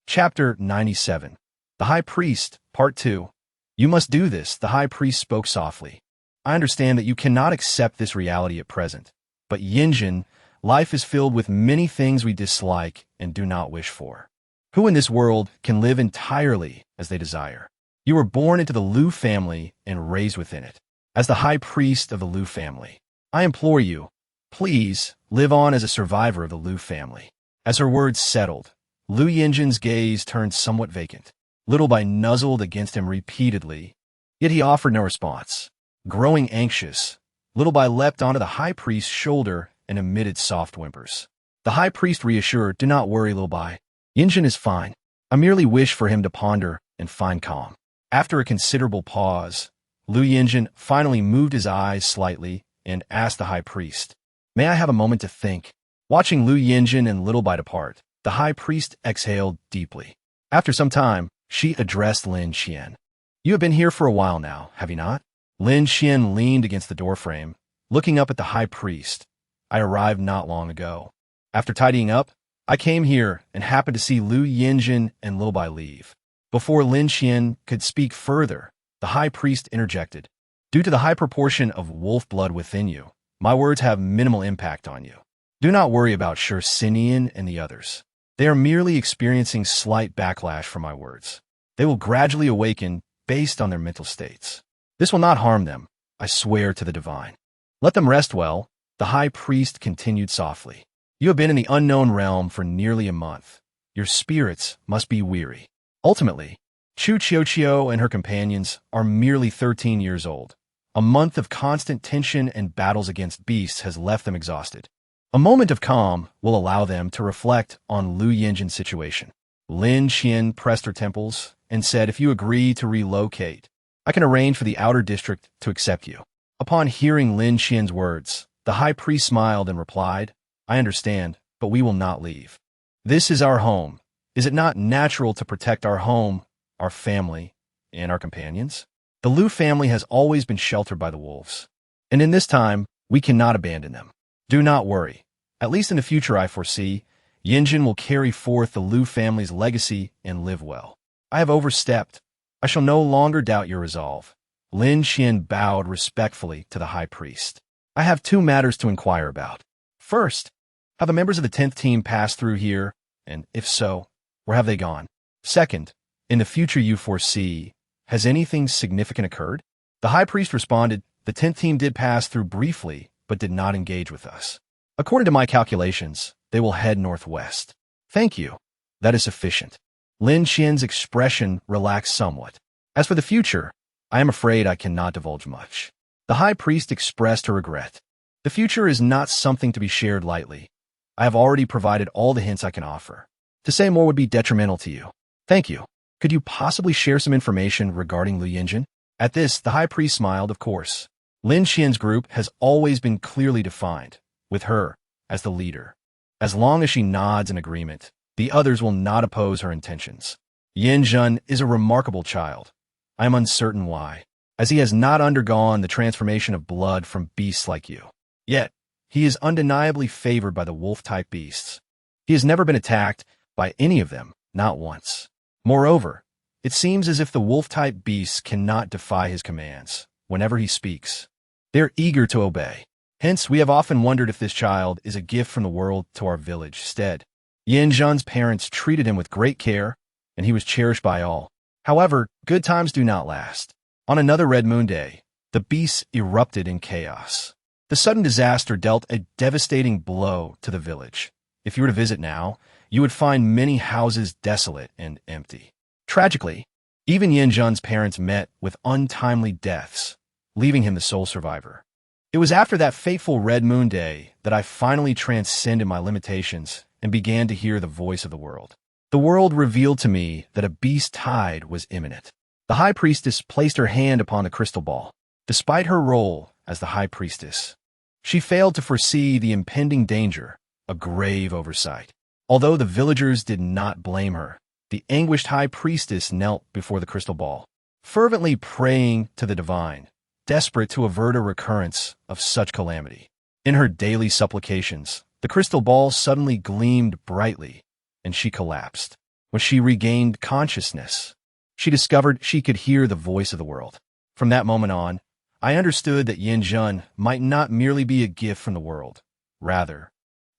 Chapter 97. The High Priest, Part 2. You must do this, the High Priest spoke softly. I understand that you cannot accept this reality at present, but Yinjin, life is filled with many things we dislike and do not wish for. Who in this world can live entirely as they desire? You were born into the Lu family and raised within it. As the High Priest of the Lu family, I implore you, please live on as a survivor of the Lu family. As her words settled, Lu Yinjin's gaze turned somewhat vacant. Littleby nuzzled against him repeatedly, yet he offered no response. Growing anxious, Littleby leapt onto the High Priest's shoulder and emitted soft whimpers. The High Priest reassured, do not worry, Littleby. Yinjin is fine. I merely wish for him to ponder and find calm. After a considerable pause, Lu Yinjin finally moved his eyes slightly and asked the High Priest, may I have a moment to think? Watching Lu Yinjin and Littleby depart, the High Priest exhaled deeply. After some time, she addressed Lin Qian. You have been here for a while now, have you not? Lin Qian leaned against the doorframe, looking up at the High Priest. I arrived not long ago. After tidying up, I came here and happened to see Lu Yinjin and Littleby leave. Before Lin Qian could speak further, the High Priest interjected. Due to the high proportion of wolf blood within you, my words have minimal impact on you. Do not worry about Shi Sinian and the others. They are merely experiencing slight backlash from my words. They will gradually awaken based on their mental states. This will not harm them, I swear to the divine. Let them rest well, the high priest continued softly. You have been in the unknown realm for nearly a month. Your spirits must be weary. Ultimately, Chu Chio and her companions are merely 13 years old. A month of constant tension and battles against beasts has left them exhausted. A moment of calm will allow them to reflect on Lu Yinjin's situation. Lin Qian pressed her temples and said, if you agree to relocate, I can arrange for the outer district to accept you. Upon hearing Lin Qian's words, the high priest smiled and replied, I understand, but we will not leave. This is our home. Is it not natural to protect our home, our family, and our companions? The Lu family has always been sheltered by the wolves, and in this time, we cannot abandon them. Do not worry. At least in the future I foresee, Yinjin will carry forth the Lu family's legacy and live well. I have overstepped. I shall no longer doubt your resolve. Lin Qian bowed respectfully to the high priest. I have two matters to inquire about. First, have the members of the 10th team passed through here, and if so, where have they gone? Second, in the future you foresee, has anything significant occurred? The high priest responded, the 10th team did pass through briefly, but did not engage with us. According to my calculations, they will head northwest. Thank you. That is sufficient. Lin Qian's expression relaxed somewhat. As for the future, I am afraid I cannot divulge much. The high priest expressed her regret. The future is not something to be shared lightly. I have already provided all the hints I can offer. To say more would be detrimental to you. Thank you. Could you possibly share some information regarding Lu Yinjin? At this, the high priest smiled, of course. Lin Qian's group has always been clearly defined, with her as the leader. As long as she nods in agreement, the others will not oppose her intentions. Yinjin is a remarkable child. I am uncertain why, as he has not undergone the transformation of blood from beasts like you. Yet, he is undeniably favored by the wolf-type beasts. He has never been attacked by any of them, not once. Moreover, it seems as if the wolf-type beasts cannot defy his commands. Whenever he speaks, they're eager to obey. Hence, we have often wondered if this child is a gift from the world to our village. Instead, Yinjin's parents treated him with great care, and he was cherished by all. However, good times do not last. On another Red Moon Day, the beasts erupted in chaos. The sudden disaster dealt a devastating blow to the village. If you were to visit now, you would find many houses desolate and empty. Tragically, even Yinjin's parents met with untimely deaths, leaving him the sole survivor. It was after that fateful Red Moon Day that I finally transcended my limitations and began to hear the voice of the world. The world revealed to me that a beast tide was imminent. The high priestess placed her hand upon the crystal ball. Despite her role as the high priestess, she failed to foresee the impending danger, a grave oversight. Although the villagers did not blame her, the anguished high priestess knelt before the crystal ball, fervently praying to the divine, desperate to avert a recurrence of such calamity. In her daily supplications, the crystal ball suddenly gleamed brightly, and she collapsed. When she regained consciousness, she discovered she could hear the voice of the world. From that moment on, I understood that Yinjin might not merely be a gift from the world. Rather,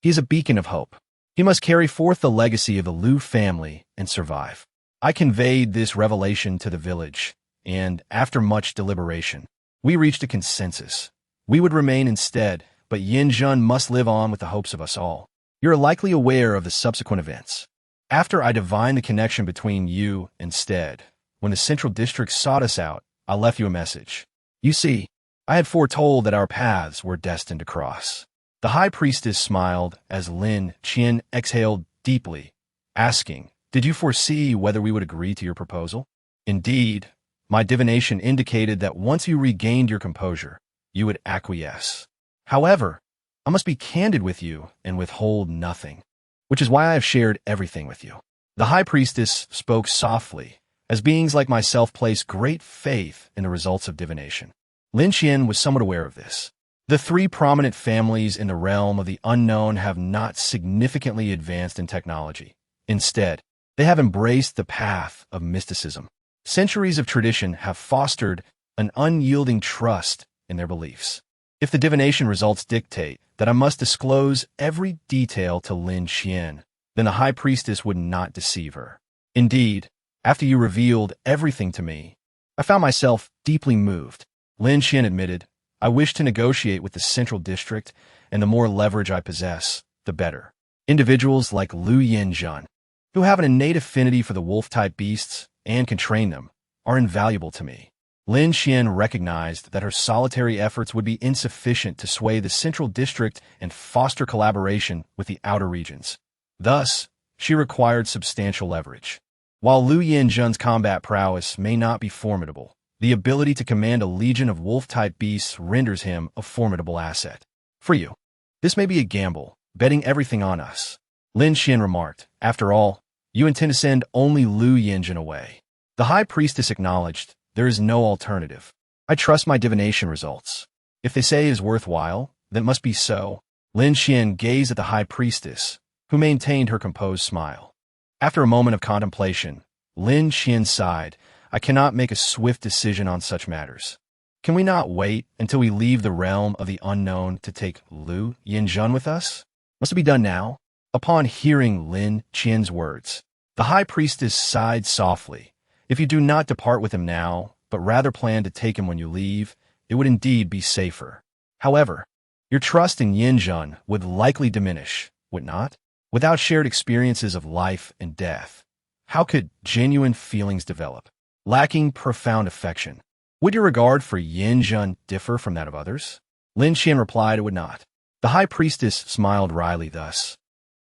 he is a beacon of hope. He must carry forth the legacy of the Lu family and survive. I conveyed this revelation to the village, and after much deliberation, we reached a consensus. We would remain instead, but Yinjin must live on with the hopes of us all. You're likely aware of the subsequent events. After I divined the connection between you and Stead, when the Central District sought us out, I left you a message. You see, I had foretold that our paths were destined to cross. The high priestess smiled as Lin Qian exhaled deeply, asking, did you foresee whether we would agree to your proposal? Indeed, my divination indicated that once you regained your composure, you would acquiesce. However, I must be candid with you and withhold nothing, which is why I have shared everything with you. The high priestess spoke softly, as beings like myself place great faith in the results of divination. Lin Qian was somewhat aware of this. The three prominent families in the realm of the unknown have not significantly advanced in technology. Instead, they have embraced the path of mysticism. Centuries of tradition have fostered an unyielding trust in their beliefs. If the divination results dictate that I must disclose every detail to Lin Qian, then the high priestess would not deceive her. Indeed, after you revealed everything to me, I found myself deeply moved. Lin Qian admitted, I wish to negotiate with the central district, and the more leverage I possess, the better. Individuals like Lu Yinjun, who have an innate affinity for the wolf-type beasts and can train them, are invaluable to me. Lin Qian recognized that her solitary efforts would be insufficient to sway the central district and foster collaboration with the outer regions. Thus, she required substantial leverage. While Lu Yinjun's combat prowess may not be formidable, the ability to command a legion of wolf-type beasts renders him a formidable asset. For you, this may be a gamble, betting everything on us. Lin Qian remarked, after all, you intend to send only Lu Yinjun away. The High Priestess acknowledged, there is no alternative. I trust my divination results. If they say it is worthwhile, then it must be so. Lin Qian gazed at the High Priestess, who maintained her composed smile. After a moment of contemplation, Lin Qian sighed, I cannot make a swift decision on such matters. Can we not wait until we leave the realm of the unknown to take Lu Yinjun with us? Must it be done now? Upon hearing Lin Qian's words, the High Priestess sighed softly. If you do not depart with him now, but rather plan to take him when you leave, it would indeed be safer. However, your trust in Yinjun would likely diminish, would not? Without shared experiences of life and death, how could genuine feelings develop? Lacking profound affection, would your regard for Yinjun differ from that of others? Lin Qian replied it would not. The High Priestess smiled wryly thus.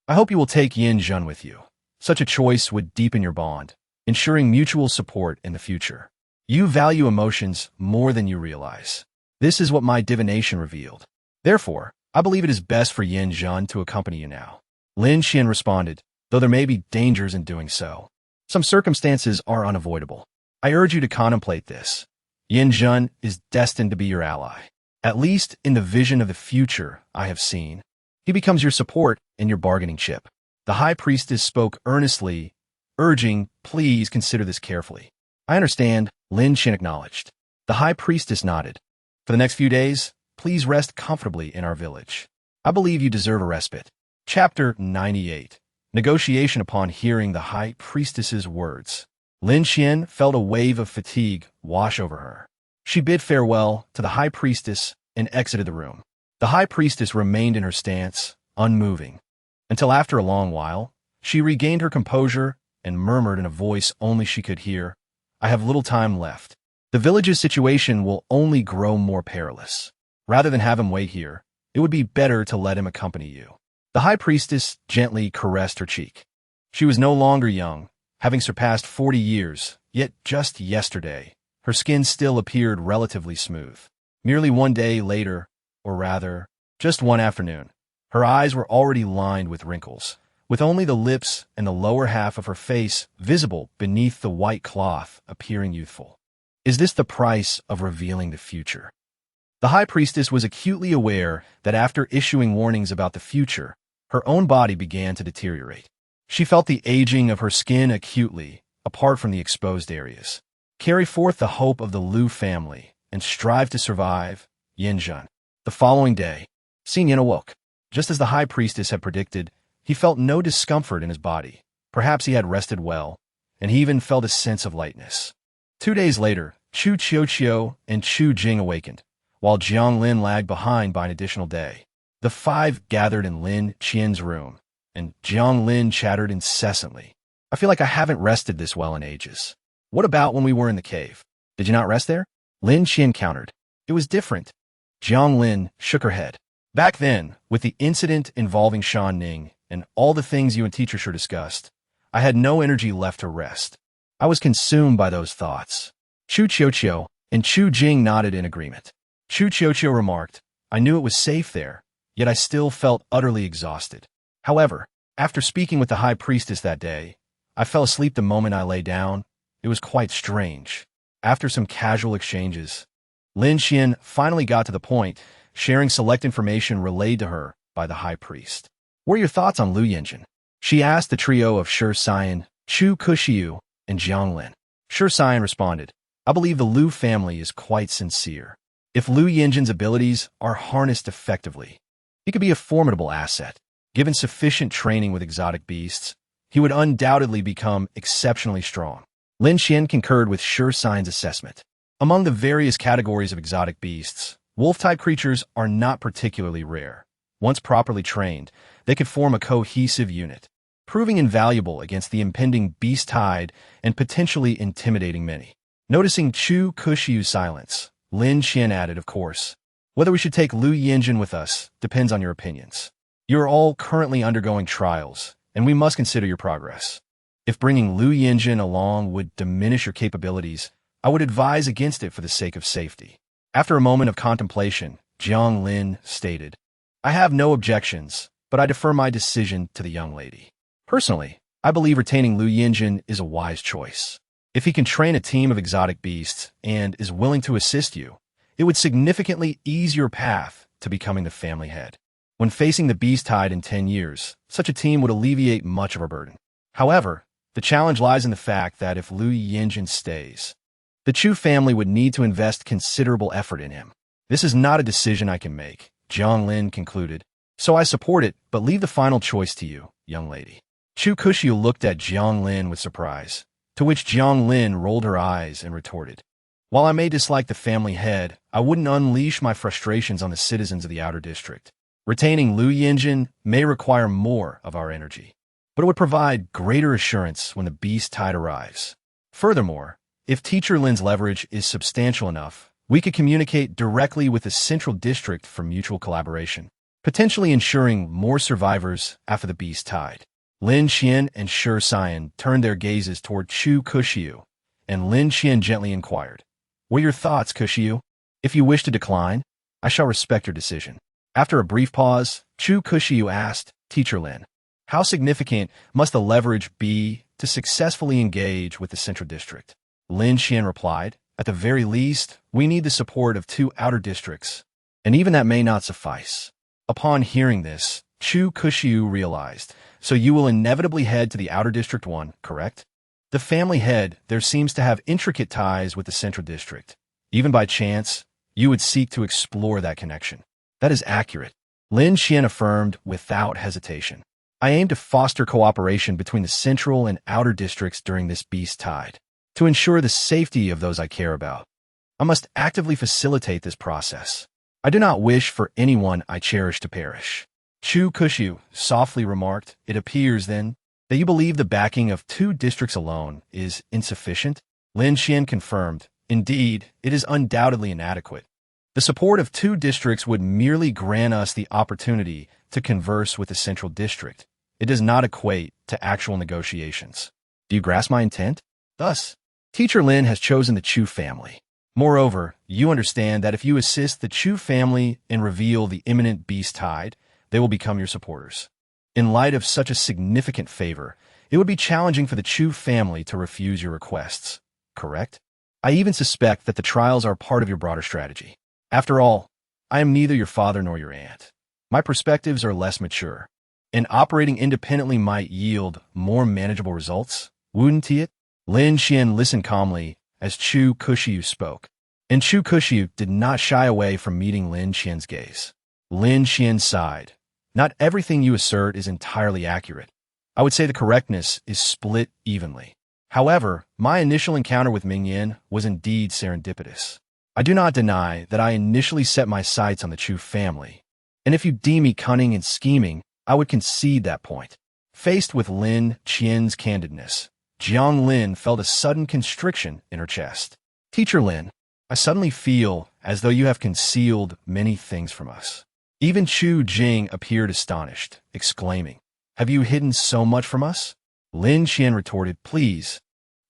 I hope you will take Yinjun with you. Such a choice would deepen your bond, ensuring mutual support in the future. You value emotions more than you realize. This is what my divination revealed. Therefore, I believe it is best for Yinjun to accompany you now. Lin Qian responded, though there may be dangers in doing so. Some circumstances are unavoidable. I urge you to contemplate this. Yinjun is destined to be your ally. At least in the vision of the future I have seen. He becomes your support and your bargaining chip. The High Priestess spoke earnestly, urging, please consider this carefully. I understand, Lin Qian acknowledged. The High Priestess nodded. For the next few days, please rest comfortably in our village. I believe you deserve a respite. Chapter 98. Negotiation. Upon hearing the High Priestess's words, Lin Qian felt a wave of fatigue wash over her. She bid farewell to the High Priestess and exited the room. The High Priestess remained in her stance, unmoving, until after a long while, she regained her composure and murmured in a voice only she could hear, I have little time left. The village's situation will only grow more perilous. Rather than have him wait here, it would be better to let him accompany you. The High Priestess gently caressed her cheek. She was no longer young, having surpassed 40 years, yet just yesterday, her skin still appeared relatively smooth. Merely one day later, or rather, just one afternoon, her eyes were already lined with wrinkles, with only the lips and the lower half of her face visible beneath the white cloth appearing youthful. Is this the price of revealing the future? The High Priestess was acutely aware that after issuing warnings about the future, her own body began to deteriorate. She felt the aging of her skin acutely, apart from the exposed areas. Carry forth the hope of the Lu family and strive to survive, Yinjun. The following day, Xin Yin awoke. Just as the High Priestess had predicted, he felt no discomfort in his body. Perhaps he had rested well, and he even felt a sense of lightness. 2 days later, Chu Qiuqiu and Chu Jing awakened, while Jiang Lin lagged behind by an additional day. The five gathered in Lin Qian's room, and Jiang Lin chattered incessantly. I feel like I haven't rested this well in ages. What about when we were in the cave? Did you not rest there? Lin Qian countered. It was different. Jiang Lin shook her head. Back then, with the incident involving Shan Ning and all the things you and Teacher Sure discussed, I had no energy left to rest. I was consumed by those thoughts. Chu Qiuqiu and Chu Jing nodded in agreement. Chu Qiuqiu remarked, I knew it was safe there, yet I still felt utterly exhausted. However, after speaking with the High Priestess that day, I fell asleep the moment I lay down. It was quite strange. After some casual exchanges, Lin Qian finally got to the point, sharing select information relayed to her by the High Priest. What are your thoughts on Lu Yinjun? She asked the trio of Shi Xian, Chu Kuxiu, and Jiang Lin. Shi Xian responded, I believe the Lu family is quite sincere. If Lu Yinjun's abilities are harnessed effectively, he could be a formidable asset. Given sufficient training with exotic beasts, he would undoubtedly become exceptionally strong. Lin Xian concurred with Sure Sign's assessment. Among the various categories of exotic beasts, wolf-type creatures are not particularly rare. Once properly trained, they could form a cohesive unit, proving invaluable against the impending beast tide and potentially intimidating many. Noticing Chu Kuxiu's silence, Lin Xian added, of course, whether we should take Lu Yinjin with us depends on your opinions. You are all currently undergoing trials, and we must consider your progress. If bringing Lu Yinjin along would diminish your capabilities, I would advise against it for the sake of safety. After a moment of contemplation, Jiang Lin stated, I have no objections, but I defer my decision to the young lady. Personally, I believe retaining Lu Yinjin is a wise choice. If he can train a team of exotic beasts and is willing to assist you, it would significantly ease your path to becoming the family head. When facing the beast tide in 10 years, such a team would alleviate much of our burden. However, the challenge lies in the fact that if Lu Yinjin stays, the Chu family would need to invest considerable effort in him. This is not a decision I can make, Jiang Lin concluded, so I support it, but leave the final choice to you, young lady. Chu Kuxiu looked at Jiang Lin with surprise, to which Jiang Lin rolled her eyes and retorted, while I may dislike the family head, I wouldn't unleash my frustrations on the citizens of the outer district. Retaining Lu Yinjin may require more of our energy, but it would provide greater assurance when the beast tide arrives. Furthermore, if Teacher Lin's leverage is substantial enough, we could communicate directly with the central district for mutual collaboration, potentially ensuring more survivors after the beast tide. Lin Xian and Sure Sian turned their gazes toward Chu Kuxiu, and Lin Xian gently inquired, What are your thoughts, Kuxiu? If you wish to decline, I shall respect your decision. After a brief pause, Chu Kuxiu asked, Teacher Lin, how significant must the leverage be to successfully engage with the central district? Lin Xian replied, At the very least, we need the support of 2 outer districts, and even that may not suffice. Upon hearing this, Chu Kuxiu realized, so you will inevitably head to the outer district 1, correct? The family head there seems to have intricate ties with the central district. Even by chance, you would seek to explore that connection. That is accurate. Lin Xian affirmed without hesitation. I aim to foster cooperation between the central and outer districts during this beast tide. To ensure the safety of those I care about, I must actively facilitate this process. I do not wish for anyone I cherish to perish. Chu Kuxiu softly remarked, It appears, then, that you believe the backing of 2 districts alone is insufficient? Lin Xian confirmed, Indeed, it is undoubtedly inadequate. The support of 2 districts would merely grant us the opportunity to converse with the central district. It does not equate to actual negotiations. Do you grasp my intent? Thus, Teacher Lin has chosen the Chu family. Moreover, you understand that if you assist the Chu family and reveal the imminent beast tide, they will become your supporters. In light of such a significant favor, it would be challenging for the Chu family to refuse your requests, correct? I even suspect that the trials are part of your broader strategy. After all, I am neither your father nor your aunt. My perspectives are less mature, and operating independently might yield more manageable results, wouldn't it? Lin Xian listened calmly as Chu Kuxiu spoke, and Chu Kuxiu did not shy away from meeting Lin Xian's gaze. Lin Xian sighed. Not everything you assert is entirely accurate. I would say the correctness is split evenly. However, my initial encounter with Mingyan was indeed serendipitous. I do not deny that I initially set my sights on the Chu family, and if you deem me cunning and scheming, I would concede that point. Faced with Lin Qian's candidness, Jiang Lin felt a sudden constriction in her chest. Teacher Lin, I suddenly feel as though you have concealed many things from us. Even Chu Jing appeared astonished, exclaiming, Have you hidden so much from us? Lin Qian retorted, Please,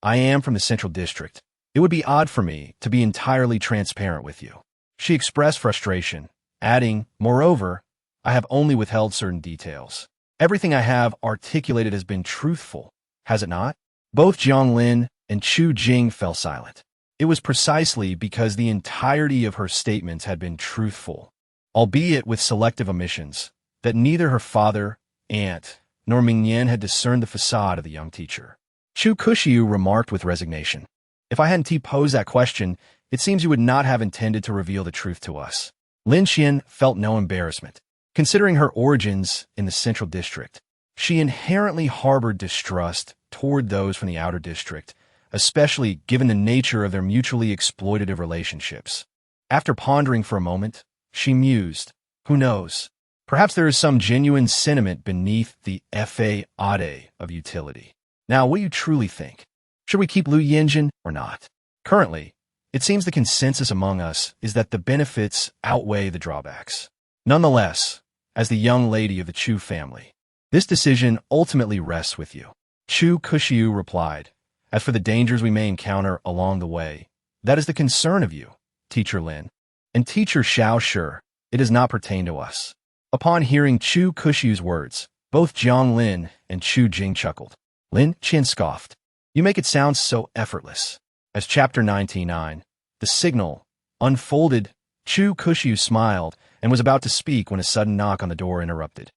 I am from the central district. It would be odd for me to be entirely transparent with you. She expressed frustration, adding, Moreover, I have only withheld certain details. Everything I have articulated has been truthful, has it not? Both Jiang Lin and Chu Jing fell silent. It was precisely because the entirety of her statements had been truthful, albeit with selective omissions, that neither her father, aunt, nor Mingyan had discerned the facade of the young teacher. Chu Kuxiu remarked with resignation, If I hadn't posed that question, it seems you would not have intended to reveal the truth to us. Lin Xian felt no embarrassment. Considering her origins in the central district, she inherently harbored distrust toward those from the outer district, especially given the nature of their mutually exploitative relationships. After pondering for a moment, she mused, "Who knows? Perhaps there is some genuine sentiment beneath the vied of utility. Now, what do you truly think? Should we keep Lu Yinjin or not? Currently, it seems the consensus among us is that the benefits outweigh the drawbacks. Nonetheless, as the young lady of the Chu family, this decision ultimately rests with you." Chu Kushiu replied, "As for the dangers we may encounter along the way, that is the concern of you, Teacher Lin. And Teacher Xiao Shi, it does not pertain to us." Upon hearing Chu Kushiu's words, both Jiang Lin and Chu Jing chuckled. Lin Qian scoffed, "You make it sound so effortless." As Chapter 99, the signal, unfolded, Chu Kushiu smiled and was about to speak when a sudden knock on the door interrupted.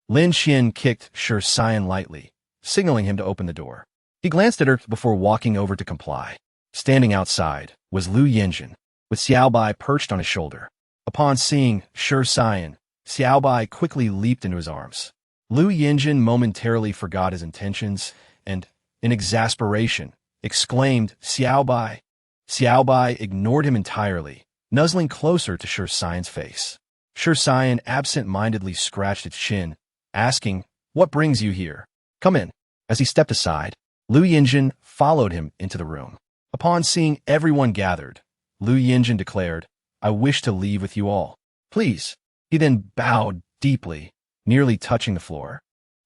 Lin Qian kicked Shi Xian lightly, signaling him to open the door. He glanced at her before walking over to comply. Standing outside was Lu Yinjin, with Xiao Bai perched on his shoulder. Upon seeing Shi Xian, Xiao Bai quickly leaped into his arms. Lu Yinjin momentarily forgot his intentions and, in exasperation, exclaimed, "Xiao Bai!" Xiao Bai ignored him entirely, nuzzling closer to Shi Xian's face. Shi Xian absent-mindedly scratched its chin, asking, "What brings you here? Come in." As he stepped aside, Lu Yinjin followed him into the room. Upon seeing everyone gathered, Lu Yinjin declared, "I wish to leave with you all. Please." He then bowed deeply, nearly touching the floor.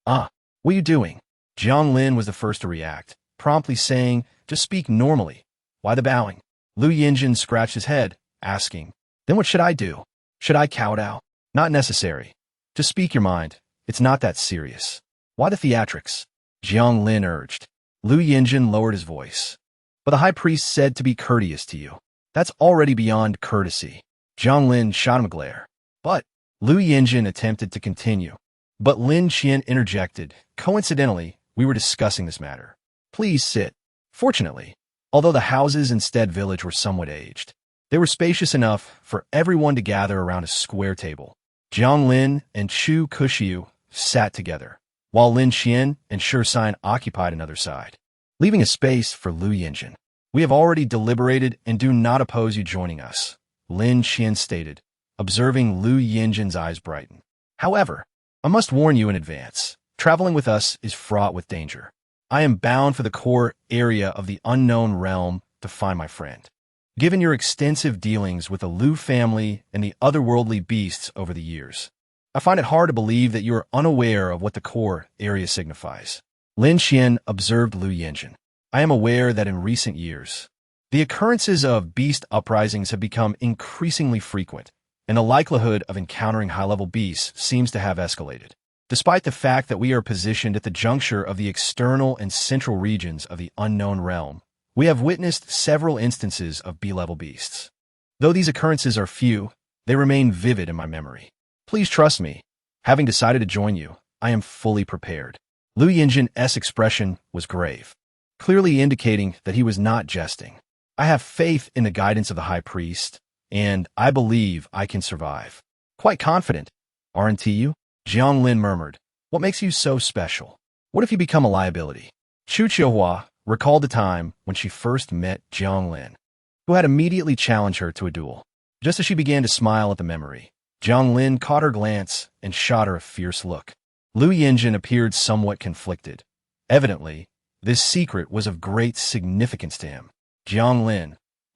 "What are you doing?" Jiang Lin was the first to react, promptly saying, "Just speak normally. Why the bowing?" Lu Yinjin scratched his head, asking, "Then what should I do? Should I kowtow?" "Not necessary. Just speak your mind. It's not that serious." "Why the theatrics?" Jiang Lin urged. Lu Yinjin lowered his voice. "But the high priest said to be courteous to you. That's already beyond courtesy." Jiang Lin shot him a glare. "But," Lu Yinjin attempted to continue, but Lin Qian interjected, "Coincidentally, we were discussing this matter. Please sit." Fortunately, although the houses in Stead Village were somewhat aged, they were spacious enough for everyone to gather around a square table. Jiang Lin and Chu Kushiu sat together, while Lin Qian and Shi Xian occupied another side, leaving a space for Lu Yinjin. "We have already deliberated and do not oppose you joining us," Lin Qian stated, observing Lu Yinjin's eyes brighten. "However, I must warn you in advance, traveling with us is fraught with danger. I am bound for the core area of the unknown realm to find my friend. Given your extensive dealings with the Lu family and the otherworldly beasts over the years, I find it hard to believe that you are unaware of what the core area signifies." Lin Qian observed Lu Yinjin. "I am aware that in recent years, the occurrences of beast uprisings have become increasingly frequent, and the likelihood of encountering high-level beasts seems to have escalated. Despite the fact that we are positioned at the juncture of the external and central regions of the unknown realm, we have witnessed several instances of B-level beasts. Though these occurrences are few, they remain vivid in my memory. Please trust me. Having decided to join you, I am fully prepared." Lu Yinjin's expression was grave, clearly indicating that he was not jesting. "I have faith in the guidance of the High Priest, and I believe I can survive." "Quite confident, aren't you?" Jiang Lin murmured. "What makes you so special? What if you become a liability?" Chu Qiuhua recalled the time when she first met Jiang Lin, who had immediately challenged her to a duel. Just as she began to smile at the memory, Jiang Lin caught her glance and shot her a fierce look. Lu Yinjin appeared somewhat conflicted. Evidently, this secret was of great significance to him. Jiang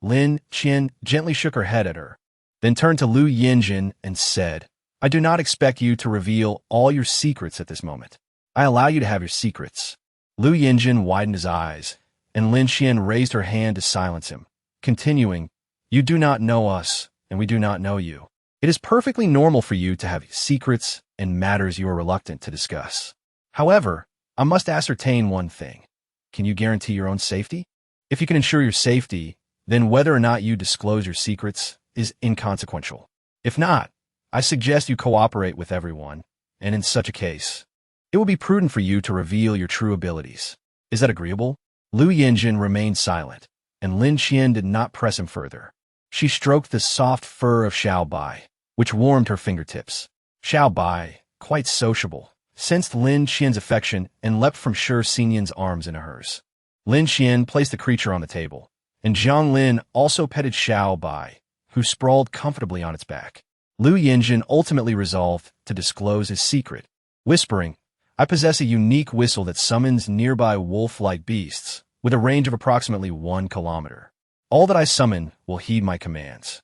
Lin Qian gently shook her head at her, then turned to Lu Yinjin and said, "I do not expect you to reveal all your secrets at this moment. I allow you to have your secrets." Lu Yinjin widened his eyes, and Lin Qian raised her hand to silence him, continuing, "You do not know us, and we do not know you. It is perfectly normal for you to have secrets and matters you are reluctant to discuss. However, I must ascertain one thing. Can you guarantee your own safety? If you can ensure your safety, then whether or not you disclose your secrets is inconsequential. If not, I suggest you cooperate with everyone, and in such a case, it will be prudent for you to reveal your true abilities. Is that agreeable?" Lu Yinjin remained silent, and Lin Qian did not press him further. She stroked the soft fur of Xiao Bai, which warmed her fingertips. Xiao Bai, quite sociable, sensed Lin Qian's affection and leapt from Shi Xinyan's arms into hers. Lin Xian placed the creature on the table, and Jiang Lin also petted Xiao Bai, who sprawled comfortably on its back. Lu Yinjin ultimately resolved to disclose his secret, whispering, "I possess a unique whistle that summons nearby wolf-like beasts, with a range of approximately 1 kilometer. All that I summon will heed my commands.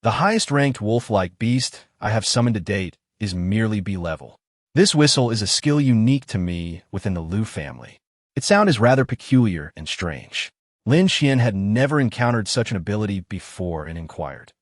The highest-ranked wolf-like beast I have summoned to date is merely B-level. This whistle is a skill unique to me within the Lu family. Its sound is rather peculiar and strange." Lin Xian had never encountered such an ability before and inquired,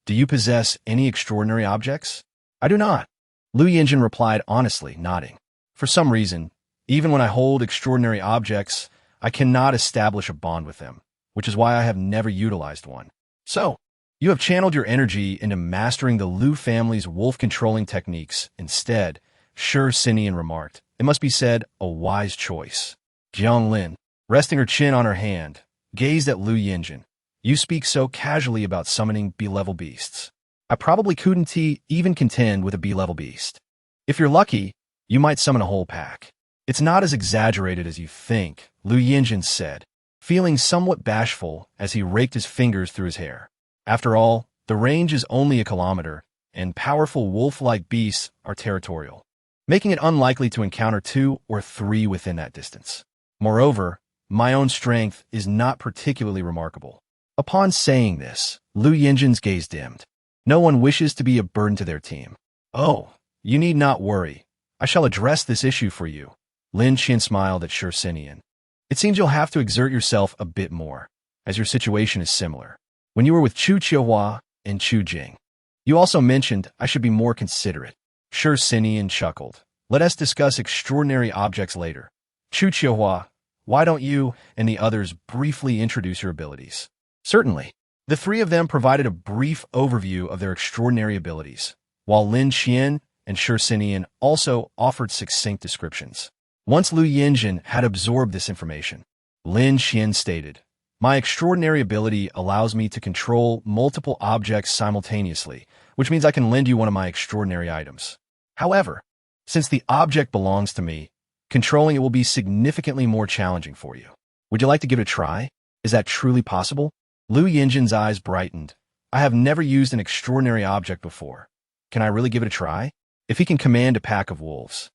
"Do you possess any extraordinary objects?" "I do not," Lu Yinjin replied honestly, nodding. "For some reason, even when I hold extraordinary objects, I cannot establish a bond with them, which is why I have never utilized one." "So, you have channeled your energy into mastering the Lu family's wolf-controlling techniques instead," Shi Sinian remarked. "It must be said, a wise choice." Jiang Lin, resting her chin on her hand, gazed at Lu Yinjin. "You speak so casually about summoning B-level beasts. I probably couldn't even contend with a B-level beast. If you're lucky, you might summon a whole pack." "It's not as exaggerated as you think," Lu Yinjin said, feeling somewhat bashful as he raked his fingers through his hair. "After all, the range is only 1 kilometer, and powerful wolf-like beasts are territorial, making it unlikely to encounter 2 or 3 within that distance. Moreover, my own strength is not particularly remarkable." Upon saying this, Lu Yinjin's gaze dimmed. No one wishes to be a burden to their team. "Oh, you need not worry. I shall address this issue for you." Lin Xian smiled at Shi Sinian. "It seems you'll have to exert yourself a bit more, as your situation is similar. When you were with Chu Qiuhua and Chu Jing, you also mentioned I should be more considerate." Shi Sinian chuckled. "Let us discuss extraordinary objects later. Chu Qiuhua, why don't you and the others briefly introduce your abilities?" "Certainly." The 3 of them provided a brief overview of their extraordinary abilities, while Lin Xian and Shi Sinian also offered succinct descriptions. Once Lu Yinjin had absorbed this information, Lin Xian stated, "My extraordinary ability allows me to control multiple objects simultaneously, which means I can lend you one of my extraordinary items. However, since the object belongs to me, controlling it will be significantly more challenging for you. Would you like to give it a try? Is that truly possible?" Lu Yinjin's eyes brightened. "I have never used an extraordinary object before. Can I really give it a try?" If he can command a pack of wolves,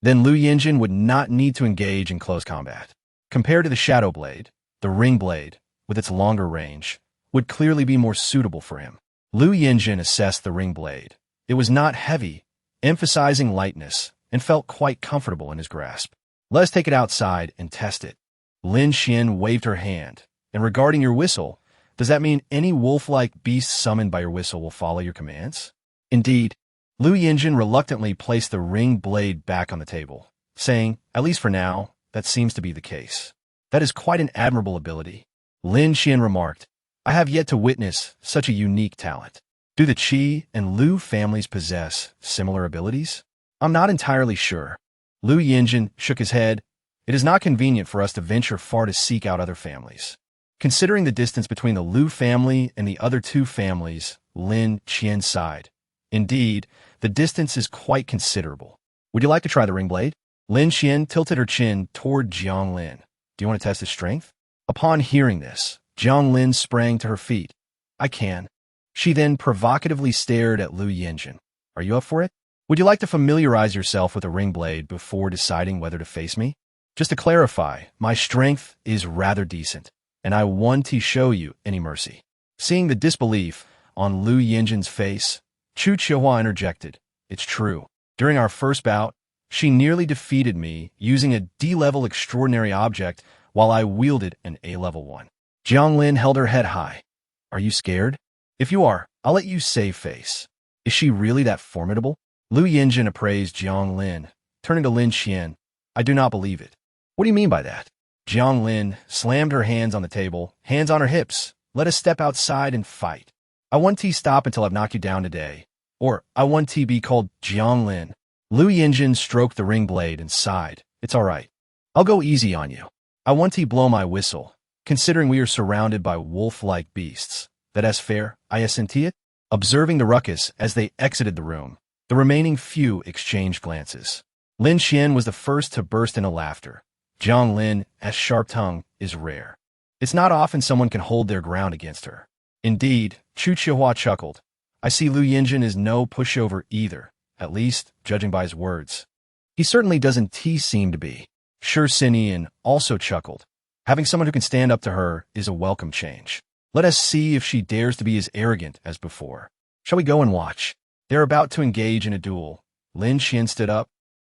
then Lu Yinjin would not need to engage in close combat. Compared to the Shadow Blade, the Ring Blade, with its longer range, would clearly be more suitable for him. Lu Yinjin assessed the Ring Blade. It was not heavy, emphasizing lightness, and felt quite comfortable in his grasp. "Let us take it outside and test it." Lin Xian waved her hand. "And regarding your whistle, does that mean any wolf-like beast summoned by your whistle will follow your commands?" "Indeed." Lu Yinjin reluctantly placed the ring blade back on the table, saying, "At least for now, that seems to be the case." "That is quite an admirable ability," Lin Xian remarked. "I have yet to witness such a unique talent. Do the Qi and Lu families possess similar abilities?" "I'm not entirely sure." Lu Yinjin shook his head. "It is not convenient for us to venture far to seek out other families. Considering the distance between the Lu family and the other 2 families," Lin Xian sighed. "Indeed, the distance is quite considerable. Would you like to try the ring blade?" Lin Xian tilted her chin toward Jiang Lin. "Do you want to test his strength?" Upon hearing this, Jiang Lin sprang to her feet. "I can." She then provocatively stared at Lu Yinjin. "Are you up for it? Would you like to familiarize yourself with the ring blade before deciding whether to face me? Just to clarify, my strength is rather decent, and I want to show you any mercy." Seeing the disbelief on Lu Yinjin's face, Chu Qiuhua interjected, "It's true. During our first bout, she nearly defeated me using a D-level extraordinary object while I wielded an A-level one." Jiang Lin held her head high. "Are you scared? If you are, I'll let you save face. Is she really that formidable?" Lu Yinjin appraised Jiang Lin, turning to Lin Xian. "I do not believe it." "What do you mean by that?" Jiang Lin slammed her hands on the table, hands on her hips. "Let us step outside and fight. I want to stop until I've knocked you down today. Or I want to be called Jiang Lin." Lu Yinjin stroked the ring blade and sighed. "It's all right. I'll go easy on you. I want to blow my whistle, considering we are surrounded by wolf-like beasts. That's fair, I assenti it." Observing the ruckus as they exited the room, the remaining few exchanged glances. Lin Xian was the first to burst into laughter. Jiang Lin's sharp tongue is rare. It's not often someone can hold their ground against her. Indeed, Chu Chihua chuckled. I see Lu Yinjin is no pushover either, at least, judging by his words. He certainly doesn't seem to be. Shi Xinyan also chuckled. Having someone who can stand up to her is a welcome change. Let us see if she dares to be as arrogant as before. Shall we go and watch? They're about to engage in a duel. Lin Xian stood up,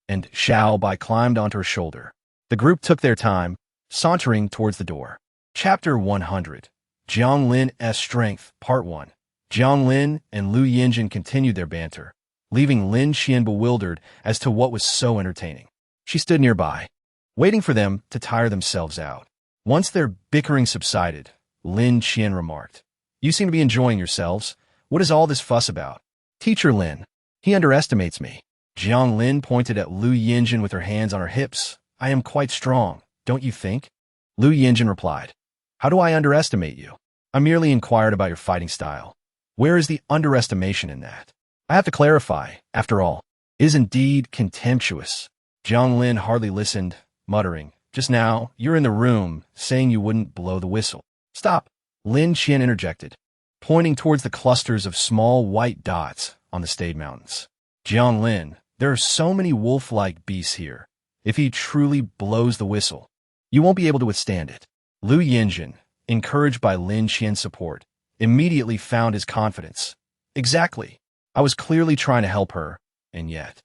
and Xiao Bai climbed onto her shoulder. The group took their time, sauntering towards the door. Chapter 100. Jiang Lin's Strength, Part 1. Jiang Lin and Lu Yinjin continued their banter, leaving Lin Xian bewildered as to what was so entertaining. She stood nearby, waiting for them to tire themselves out. Once their bickering subsided, Lin Xian remarked, You seem to be enjoying yourselves. What is all this fuss about? Teacher Lin. He underestimates me. Jiang Lin pointed at Lu Yinjin with her hands on her hips. I am quite strong, don't you think? Lu Yinjin replied, How do I underestimate you? I merely inquired about your fighting style. Where is the underestimation in that? I have to clarify, after all, it is indeed contemptuous. Jiang Lin hardly listened, muttering, Just now, you're in the room, saying you wouldn't blow the whistle. Stop, Lin Xian interjected, pointing towards the clusters of small white dots on the Stade Mountains. Jiang Lin, there are so many wolf-like beasts here. If he truly blows the whistle, you won't be able to withstand it. Lu Yinjin, encouraged by Lin Xian's support, immediately found his confidence. Exactly. I was clearly trying to help her, and yet.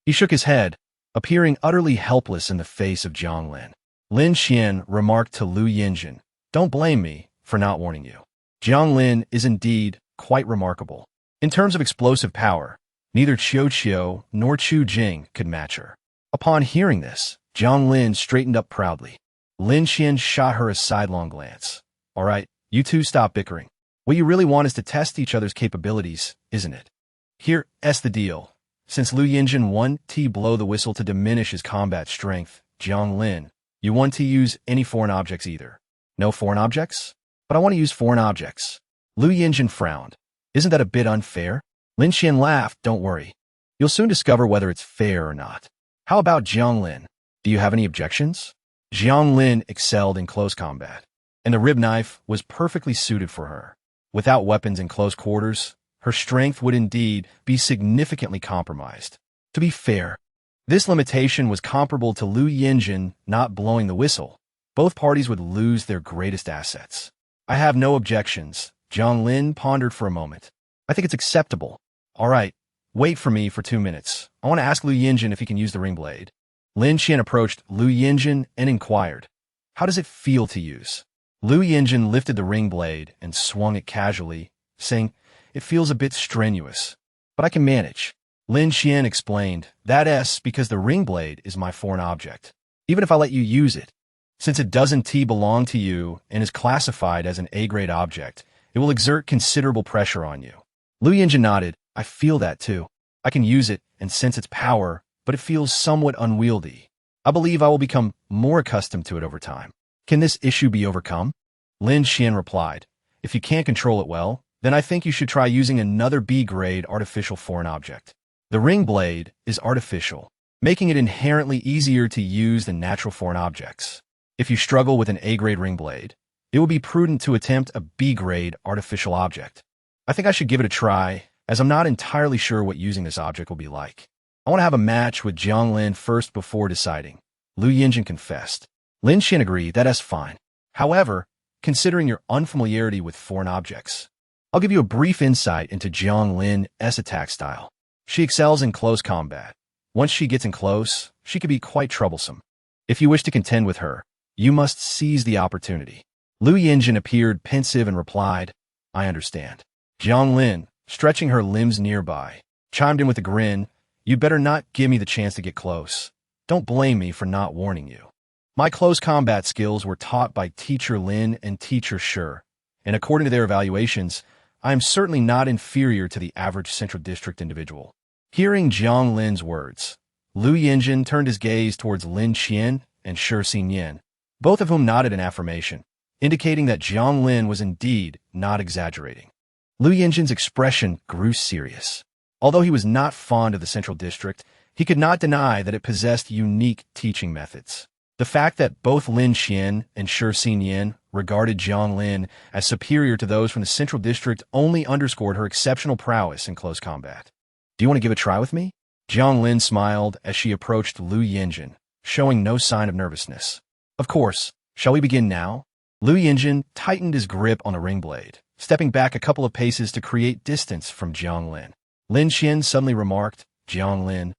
He shook his head, appearing utterly helpless in the face of Jiang Lin. Lin Xian remarked to Lu Yinjin, Don't blame me for not warning you. Jiang Lin is indeed quite remarkable. In terms of explosive power, neither Qiu Qiu nor Chu Jing could match her. Upon hearing this, Jiang Lin straightened up proudly. Lin Xian shot her a sidelong glance. All right, you two stop bickering. What you really want is to test each other's capabilities, isn't it? Here's the deal. Since Lu Yinjin won to blow the whistle to diminish his combat strength, Jiang Lin, you want to use any foreign objects either. No foreign objects? But I want to use foreign objects. Lu Yinjin frowned. Isn't that a bit unfair? Lin Xian laughed. Don't worry. You'll soon discover whether it's fair or not. How about Jiang Lin? Do you have any objections? Jiang Lin excelled in close combat, and the rib knife was perfectly suited for her. Without weapons in close quarters, her strength would indeed be significantly compromised. To be fair, this limitation was comparable to Lu Yinjin not blowing the whistle. Both parties would lose their greatest assets. I have no objections. Jiang Lin pondered for a moment. I think it's acceptable. All right, wait for me for 2 minutes. I want to ask Lu Yinjin if he can use the ring blade. Lin Xian approached Lu Yinjin and inquired, How does it feel to use? Lu Yinjin lifted the ring blade and swung it casually, saying, It feels a bit strenuous, but I can manage. Lin Xian explained, That's because the ring blade is my foreign object. Even if I let you use it, since it doesn't belong to you and is classified as an A-grade object, it will exert considerable pressure on you. Lu Yinjin nodded. I feel that too. I can use it and sense its power, but it feels somewhat unwieldy. I believe I will become more accustomed to it over time. Can this issue be overcome? Lin Xian replied, If you can't control it well, then I think you should try using another B-grade artificial foreign object. The ring blade is artificial, making it inherently easier to use than natural foreign objects. If you struggle with an A-grade ring blade, it would be prudent to attempt a B-grade artificial object. I think I should give it a try, as I'm not entirely sure what using this object will be like. I want to have a match with Jiang Lin first before deciding. Lu Yinjin confessed. Lin Xian agreed, that's fine. However, considering your unfamiliarity with foreign objects, I'll give you a brief insight into Jiang Lin's attack style. She excels in close combat. Once she gets in close, she can be quite troublesome. If you wish to contend with her, you must seize the opportunity. Lu Yinjin appeared pensive and replied, I understand. Jiang Lin, stretching her limbs nearby, chimed in with a grin, You'd better not give me the chance to get close. Don't blame me for not warning you. My close combat skills were taught by Teacher Lin and Teacher Shi, and according to their evaluations, I am certainly not inferior to the average Central District individual. Hearing Jiang Lin's words, Lu Yinjin turned his gaze towards Lin Xian and Shi Xinyan, both of whom nodded in affirmation, indicating that Jiang Lin was indeed not exaggerating. Lu Yinjin's expression grew serious. Although he was not fond of the Central District, he could not deny that it possessed unique teaching methods. The fact that both Lin Qian and Shi Xinyan regarded Jiang Lin as superior to those from the Central District only underscored her exceptional prowess in close combat. Do you want to give a try with me? Jiang Lin smiled as she approached Lu Yinjin, showing no sign of nervousness. Of course. Shall we begin now? Lu Yinjin tightened his grip on the ring blade, stepping back a couple of paces to create distance from Jiang Lin. Lin Qian suddenly remarked, Jiang Lin,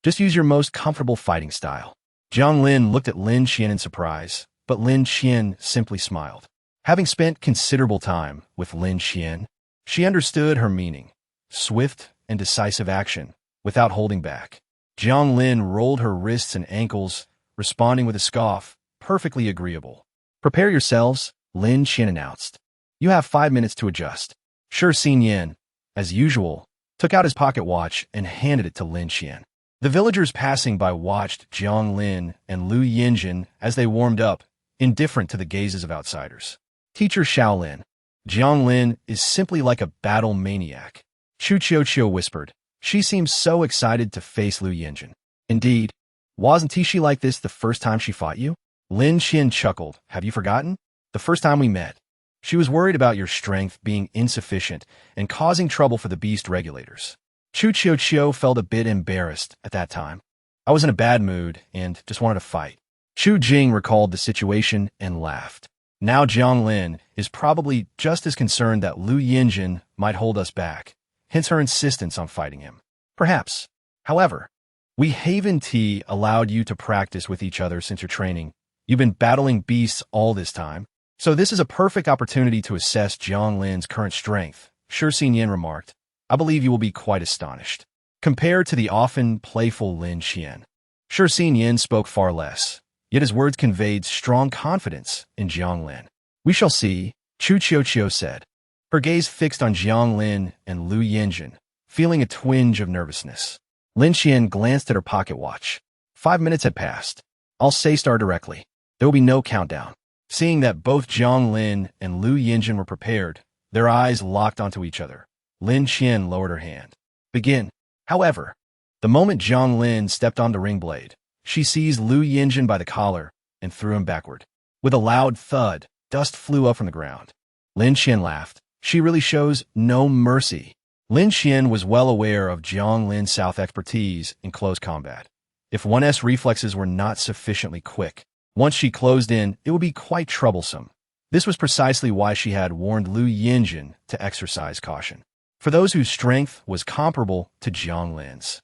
just use your most comfortable fighting style. Jiang Lin looked at Lin Qian in surprise, but Lin Qian simply smiled. Having spent considerable time with Lin Qian, she understood her meaning. Swift and decisive action, without holding back. Jiang Lin rolled her wrists and ankles, responding with a scoff, perfectly agreeable. Prepare yourselves, Lin Qian announced. You have 5 minutes to adjust. Shi Xinyan, as usual, took out his pocket watch and handed it to Lin Qian. The villagers passing by watched Jiang Lin and Lu Yinjin as they warmed up, indifferent to the gazes of outsiders. Teacher Shaolin, Jiang Lin is simply like a battle maniac. Chu Qiuqiu whispered. She seems so excited to face Lu Yinjin. Indeed, wasn't she like this the first time she fought you? Lin Qian chuckled. Have you forgotten? The first time we met. She was worried about your strength being insufficient and causing trouble for the beast regulators. Chu Qiuqiu felt a bit embarrassed at that time. I was in a bad mood and just wanted to fight. Chu Jing recalled the situation and laughed. Now Jiang Lin is probably just as concerned that Lu Yinjin might hold us back, hence her insistence on fighting him. Perhaps. However, we Haven Tea allowed you to practice with each other since your training. You've been battling beasts all this time, so this is a perfect opportunity to assess Jiang Lin's current strength, Shi Xinyan remarked. I believe you will be quite astonished. Compared to the often playful Lin Qian, Shi Xinyan spoke far less, yet his words conveyed strong confidence in Jiang Lin. We shall see, Chu Qiuqiu said, her gaze fixed on Jiang Lin and Lu Yinjin, feeling a twinge of nervousness. Lin Qian glanced at her pocket watch. 5 minutes had passed. I'll say start directly. There will be no countdown. Seeing that both Jiang Lin and Lu Yinjin were prepared, their eyes locked onto each other. Lin Qian lowered her hand. Begin. However, the moment Jiang Lin stepped on the ring blade, she seized Lu Yinjin by the collar and threw him backward. With a loud thud, dust flew up from the ground. Lin Qian laughed. She really shows no mercy. Lin Qian was well aware of Jiang Lin's south expertise in close combat. If one's reflexes were not sufficiently quick, once she closed in, it would be quite troublesome. This was precisely why she had warned Lu Yinjin to exercise caution. For those whose strength was comparable to Jiang Lin's,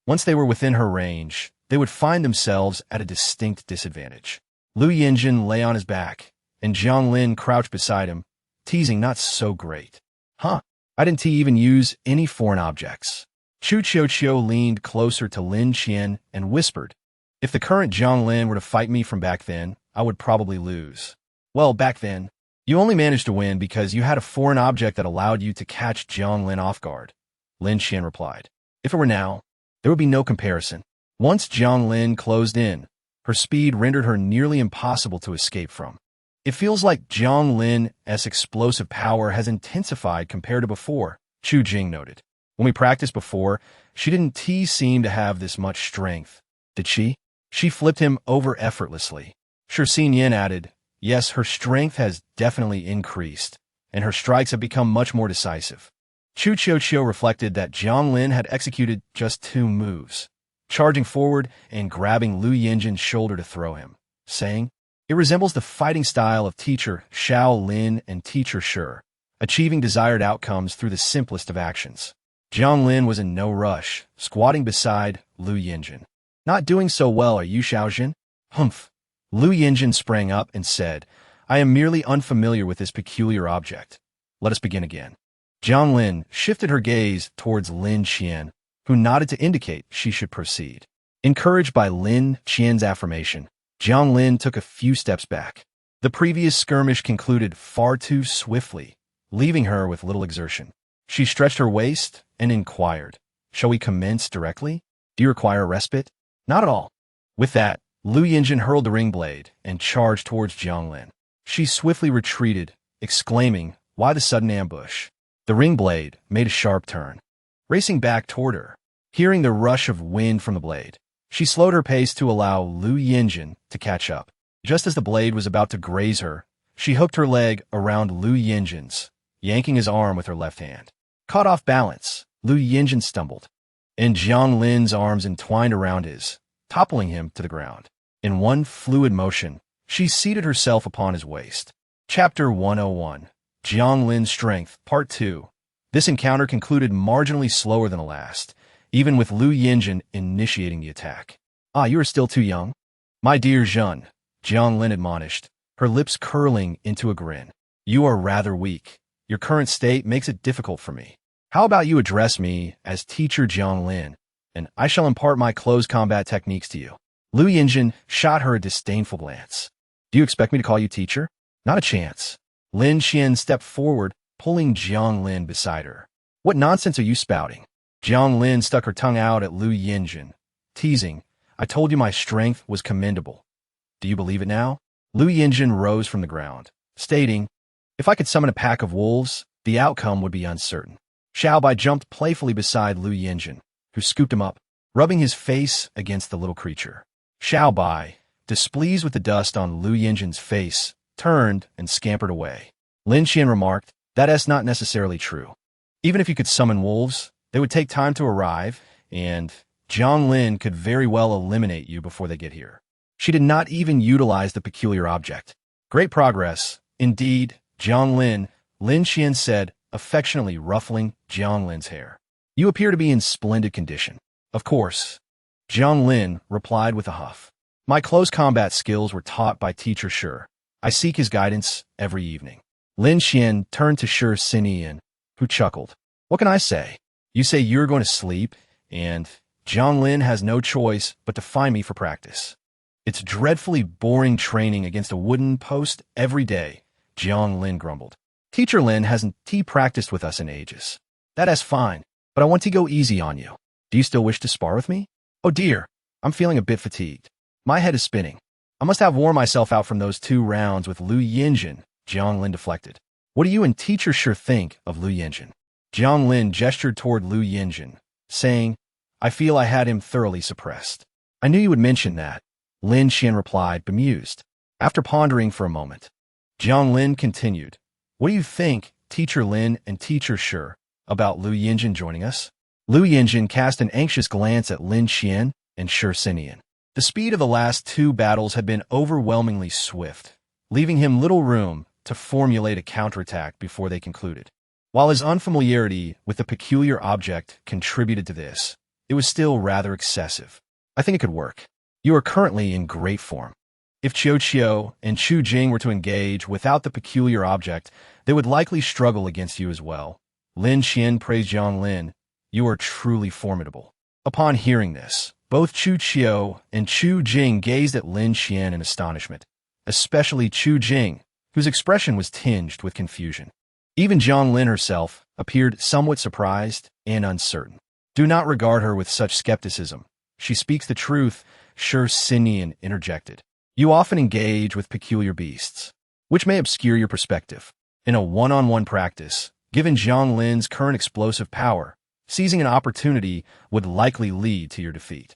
once they were within her range, they would find themselves at a distinct disadvantage. Lu Yinjin lay on his back, and Jiang Lin crouched beside him, teasing not so great. Huh, I didn't even use any foreign objects. Chu Qiuqiu leaned closer to Lin Qian and whispered, if the current Jiang Lin were to fight me from back then, I would probably lose. Well, back then, you only managed to win because you had a foreign object that allowed you to catch Jiang Lin off guard. Lin Qian replied. If it were now, there would be no comparison. Once Jiang Lin closed in, her speed rendered her nearly impossible to escape from. It feels like Jiang Lin's explosive power has intensified compared to before, Chu Jing noted. When we practiced before, she didn't seem to have this much strength. Did she? She flipped him over effortlessly. Shi Xinyan added, yes, her strength has definitely increased, and her strikes have become much more decisive. Chu Qiuqiu reflected that Jiang Lin had executed just 2 moves, charging forward and grabbing Lu Yinjin's shoulder to throw him, saying, it resembles the fighting style of teacher Xiao Lin and teacher Shi, achieving desired outcomes through the simplest of actions. Jiang Lin was in no rush, squatting beside Lu Yinjin. Not doing so well, are you, Xiaojin? Humph. Lu Yinjin sprang up and said, I am merely unfamiliar with this peculiar object. Let us begin again. Jiang Lin shifted her gaze towards Lin Qian, who nodded to indicate she should proceed. Encouraged by Lin Qian's affirmation, Jiang Lin took a few steps back. The previous skirmish concluded far too swiftly, leaving her with little exertion. She stretched her waist and inquired, shall we commence directly? Do you require a respite? Not at all. With that, Lu Yinjin hurled the ring blade and charged towards Jiang Lin. She swiftly retreated, exclaiming, why the sudden ambush? The ring blade made a sharp turn, racing back toward her. Hearing the rush of wind from the blade, She slowed her pace to allow Lu Yinjin to catch up. Just as the blade was about to graze her, she hooked her leg around Lu Yinjin's, yanking his arm with her left hand. Caught off balance, Lu Yinjin stumbled, and Jiang Lin's arms entwined around his, toppling him to the ground. In one fluid motion, she seated herself upon his waist. Chapter 101, Jiang Lin's Strength, Part 2. This encounter concluded marginally slower than the last, even with Lu Yinjin initiating the attack. "Ah, you are still too young." "My dear Zhen," Jiang Lin admonished, her lips curling into a grin. "You are rather weak. Your current state makes it difficult for me. How about you address me as Teacher Jiang Lin, and I shall impart my close combat techniques to you." Lu Yinjin shot her a disdainful glance. "Do you expect me to call you teacher? Not a chance." Lin Xian stepped forward, pulling Jiang Lin beside her. "What nonsense are you spouting?" Jiang Lin stuck her tongue out at Lu Yinjin, teasing, "I told you my strength was commendable. Do you believe it now?" Lu Yinjin rose from the ground, stating, "If I could summon a pack of wolves, the outcome would be uncertain." Xiaobai jumped playfully beside Lu Yinjin, who scooped him up, rubbing his face against the little creature. Xiaobai, displeased with the dust on Lu Yinjin's face, turned and scampered away. Lin Xian remarked, "That's not necessarily true. Even if you could summon wolves, they would take time to arrive, and Jiang Lin could very well eliminate you before they get here." She did not even utilize the peculiar object. "Great progress, indeed, Jiang Lin," Lin Xian said, affectionately ruffling Jiang Lin's hair. "You appear to be in splendid condition." "Of course," Jiang Lin replied with a huff. "My close combat skills were taught by Teacher Shi. I seek his guidance every evening." Lin Xian turned to Shi Xinian, who chuckled. "What can I say? You say you're going to sleep, and Jiang Lin has no choice but to find me for practice. It's dreadfully boring training against a wooden post every day," Jiang Lin grumbled. "Teacher Lin hasn't practiced with us in ages." "That's fine, but I want to go easy on you. Do you still wish to spar with me?" "Oh dear, I'm feeling a bit fatigued. My head is spinning. I must have worn myself out from those 2 rounds with Lu Yinjin," Jiang Lin deflected. "What do you and Teacher Shi think of Lu Yinjin?" Jiang Lin gestured toward Lu Yinjin, saying, "I feel I had him thoroughly suppressed." "I knew you would mention that," Lin Xian replied, bemused. After pondering for a moment, Jiang Lin continued, "What do you think, Teacher Lin and Teacher Shi, about Lu Yinjin joining us?" Lu Yinjin cast an anxious glance at Lin Xian and Shi Xinian. The speed of the last 2 battles had been overwhelmingly swift, leaving him little room to formulate a counterattack before they concluded. While his unfamiliarity with the peculiar object contributed to this, it was still rather excessive. "I think it could work. You are currently in great form. If Qiu and Chu Jing were to engage without the peculiar object, they would likely struggle against you as well." Lin Xian praised Jiang Lin. "You are truly formidable." Upon hearing this, both Qiu and Chu Jing gazed at Lin Xian in astonishment, especially Chu Jing, whose expression was tinged with confusion. Even Jiang Lin herself appeared somewhat surprised and uncertain. "Do not regard her with such skepticism. She speaks the truth," Shi Xinian interjected. "You often engage with peculiar beasts, which may obscure your perspective. In a one-on-one practice, given Jiang Lin's current explosive power, seizing an opportunity would likely lead to your defeat."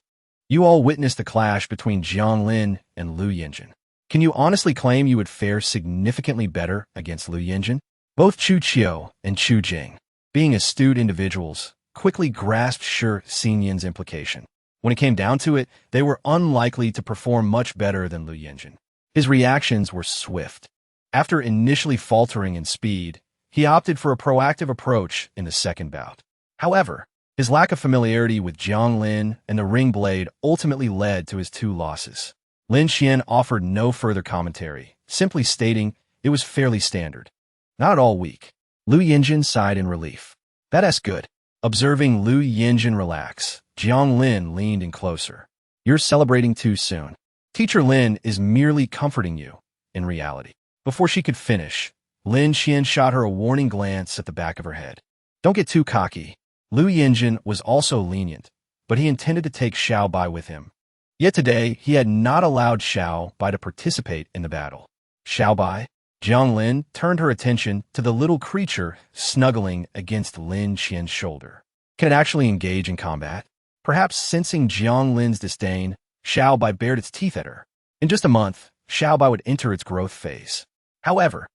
You all witnessed the clash between Jiang Lin and Lu Yinjin. Can you honestly claim you would fare significantly better against Lu Yinjin? Both Qiu and Chu Jing, being astute individuals, quickly grasped Shi Xinian's implication. When it came down to it, they were unlikely to perform much better than Lu Yinjin. His reactions were swift. After initially faltering in speed, he opted for a proactive approach in the second bout. However, his lack of familiarity with Jiang Lin and the ring blade ultimately led to his 2 losses. Lin Xian offered no further commentary, simply stating it was fairly standard. Not at all weak. Lu Yinjin sighed in relief. "That's good." Observing Lu Yinjin relax, Jiang Lin leaned in closer. "You're celebrating too soon. Teacher Lin is merely comforting you, in reality." Before she could finish, Lin Xian shot her a warning glance at the back of her head. "Don't get too cocky." Lu Yinjin was also lenient, but he intended to take Xiaobai with him. Yet today, he had not allowed Xiaobai to participate in the battle. "Xiaobai?" Jiang Lin turned her attention to the little creature snuggling against Lin Xian's shoulder. "Can it actually engage in combat?" Perhaps sensing Jiang Lin's disdain, Xiaobai bared its teeth at her. In just a month, Xiaobai would enter its growth phase. However,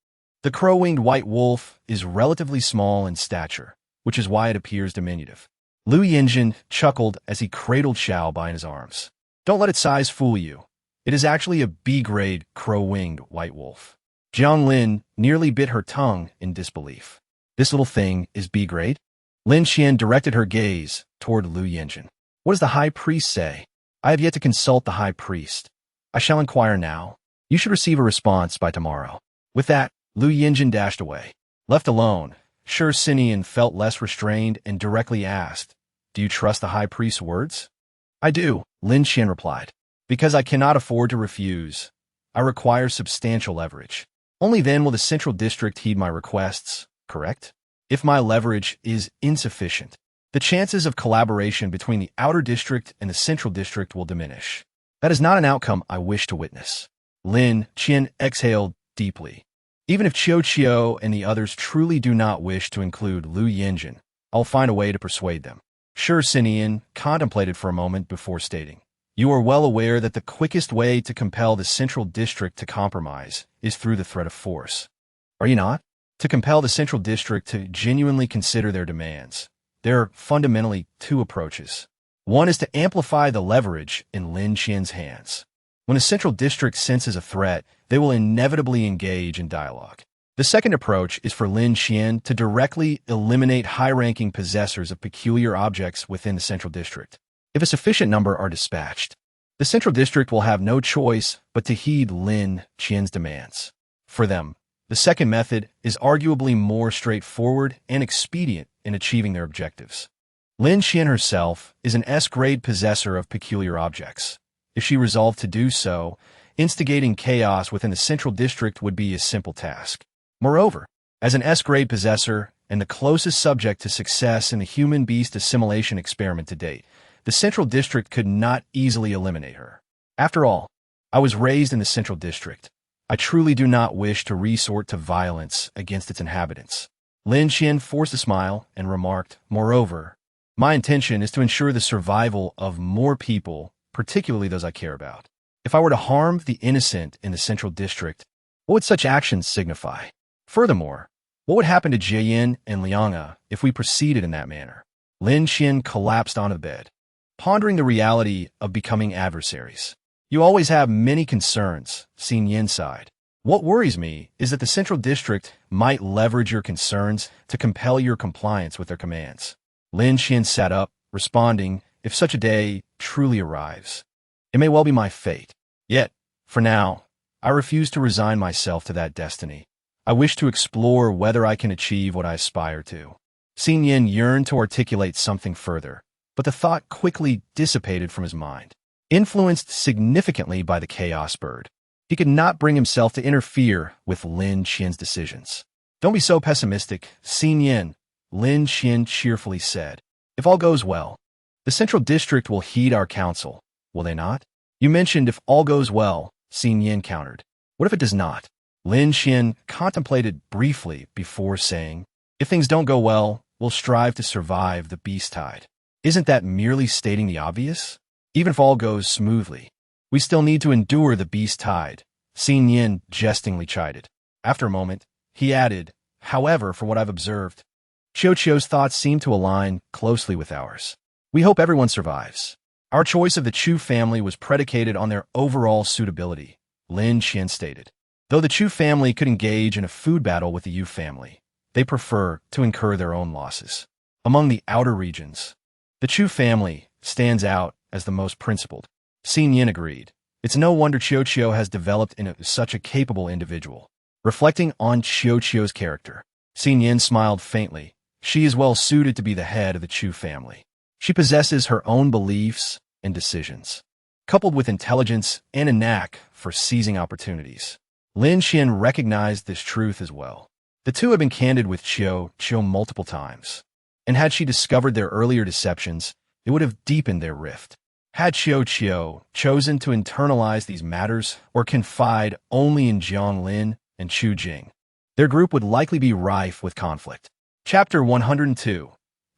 the crow-winged white wolf is relatively small in stature, which is why it appears diminutive. Lu Yinjin chuckled as he cradled Xiaobai in his arms. Don't let its size fool you. It is actually a B-grade crow-winged white wolf. Jiang Lin nearly bit her tongue in disbelief. This little thing is B-grade? Lin Qian directed her gaze toward Lu Yinjin. What does the high priest say? I have yet to consult the high priest. I shall inquire now. You should receive a response by tomorrow. With that, Lu Yinjin dashed away. Left alone, Shi Sinian felt less restrained and directly asked, Do you trust the high priest's words? I do, Lin Qian replied. Because I cannot afford to refuse. I require substantial leverage. Only then will the Central District heed my requests, correct? If my leverage is insufficient, the chances of collaboration between the Outer District and the Central District will diminish. That is not an outcome I wish to witness. Lin Qian exhaled deeply. Even if Qiu and the others truly do not wish to include Lu Yinjin, I'll find a way to persuade them. Shi Sinian contemplated for a moment before stating, You are well aware that the quickest way to compel the Central District to compromise is through the threat of force. Are you not? To compel the Central District to genuinely consider their demands, there are fundamentally two approaches. One is to amplify the leverage in Lin Qian's hands. When a Central District senses a threat, they will inevitably engage in dialogue. The second approach is for Lin Qian to directly eliminate high-ranking possessors of peculiar objects within the Central District. If a sufficient number are dispatched, the Central District will have no choice but to heed Lin Qian's demands. For them, the second method is arguably more straightforward and expedient in achieving their objectives. Lin Qian herself is an S-grade possessor of peculiar objects. If she resolved to do so, instigating chaos within the Central District would be a simple task. Moreover, as an S-grade possessor and the closest subject to success in the human-beast assimilation experiment to date, the Central District could not easily eliminate her. After all, I was raised in the Central District. I truly do not wish to resort to violence against its inhabitants. Lin Qian forced a smile and remarked, Moreover, my intention is to ensure the survival of more people, particularly those I care about. If I were to harm the innocent in the Central District, what would such actions signify? Furthermore, what would happen to Jieyin and Lianga if we proceeded in that manner? Lin Qian collapsed onto the bed, pondering the reality of becoming adversaries. You always have many concerns, Xin Yin sighed. What worries me is that the Central District might leverage your concerns to compel your compliance with their commands. Lin Qian sat up, responding, If such a day truly arrives, it may well be my fate. Yet, for now, I refuse to resign myself to that destiny. I wish to explore whether I can achieve what I aspire to. Xin Yin yearned to articulate something further, but the thought quickly dissipated from his mind. Influenced significantly by the chaos bird, he could not bring himself to interfere with Lin Qian's decisions. Don't be so pessimistic, Xin Yin, Lin Qian cheerfully said. If all goes well, the Central District will heed our counsel, will they not? You mentioned if all goes well, Xin Yin countered. What if it does not? Lin Qian contemplated briefly before saying, If things don't go well, we'll strive to survive the beast tide. Isn't that merely stating the obvious? Even if all goes smoothly, we still need to endure the beast tide, Xin Yin jestingly chided. After a moment, he added, However, from what I've observed, Qiu's thoughts seem to align closely with ours. We hope everyone survives. Our choice of the Chu family was predicated on their overall suitability, Lin Qian stated. Though the Chu family could engage in a food battle with the Yu family, they prefer to incur their own losses. Among the outer regions, the Chu family stands out as the most principled. Xin Yin agreed. It's no wonder Qiu has developed into such a capable individual. Reflecting on Qiu's character, Xin Yin smiled faintly. She is well suited to be the head of the Chu family. She possesses her own beliefs and decisions, coupled with intelligence and a knack for seizing opportunities. Lin Qian recognized this truth as well. The two had been candid with Qiu multiple times, and had she discovered their earlier deceptions, it would have deepened their rift. Had Qiu chosen to internalize these matters or confide only in Jiang Lin and Chu Jing, their group would likely be rife with conflict. Chapter 102.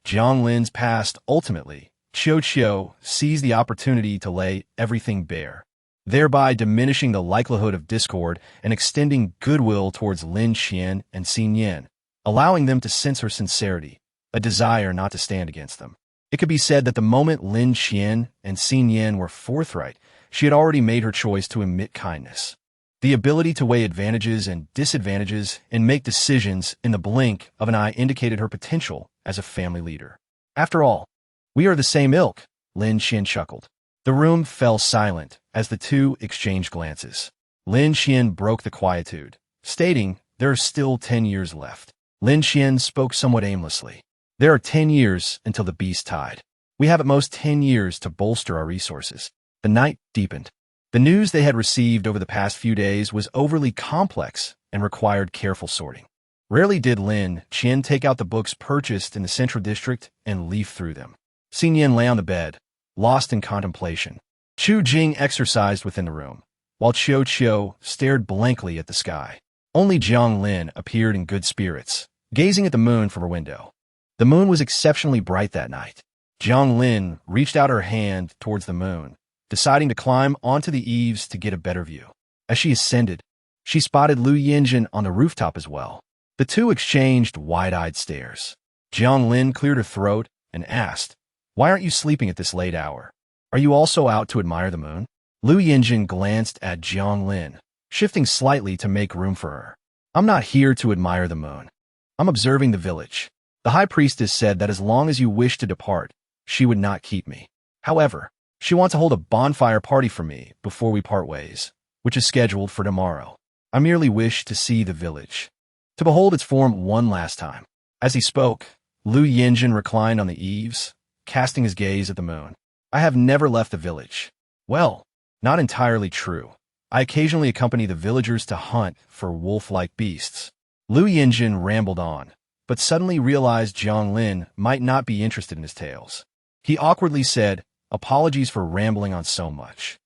Jiang Lin's past ultimately Qiu seized the opportunity to lay everything bare, thereby diminishing the likelihood of discord and extending goodwill towards Lin Qian and Xin Yan, allowing them to sense her sincerity, a desire not to stand against them. It could be said that the moment Lin Qian and Xin Yan were forthright, she had already made her choice to emit kindness. The ability to weigh advantages and disadvantages and make decisions in the blink of an eye indicated her potential as a family leader. After all, we are the same ilk, Lin Qian chuckled. The room fell silent as the two exchanged glances. Lin Qian broke the quietude, stating, "There are still 10 years left." Lin Qian spoke somewhat aimlessly. "There are 10 years until the beast tide. We have at most 10 years to bolster our resources." The night deepened. The news they had received over the past few days was overly complex and required careful sorting. Rarely did Lin Qian take out the books purchased in the central district and leaf through them. Xin Yan lay on the bed, lost in contemplation. Chu Jing exercised within the room, while Qiu stared blankly at the sky. Only Jiang Lin appeared in good spirits, gazing at the moon from her window. The moon was exceptionally bright that night. Jiang Lin reached out her hand towards the moon, deciding to climb onto the eaves to get a better view. As she ascended, she spotted Lu Yinjin on the rooftop as well. The two exchanged wide-eyed stares. Jiang Lin cleared her throat and asked, "Why aren't you sleeping at this late hour? Are you also out to admire the moon?" Lu Yinjin glanced at Jiang Lin, shifting slightly to make room for her. "I'm not here to admire the moon. I'm observing the village. The high priestess said that as long as you wish to depart, she would not keep me. However, she wants to hold a bonfire party for me before we part ways, which is scheduled for tomorrow. I merely wish to see the village, to behold its form one last time." As he spoke, Lu Yinjin reclined on the eaves, casting his gaze at the moon. "I have never left the village." "Well, not entirely true. I occasionally accompany the villagers to hunt for wolf-like beasts." Lu Yinjin rambled on, but suddenly realized Jiang Lin might not be interested in his tales. He awkwardly said, "Apologies for rambling on so much."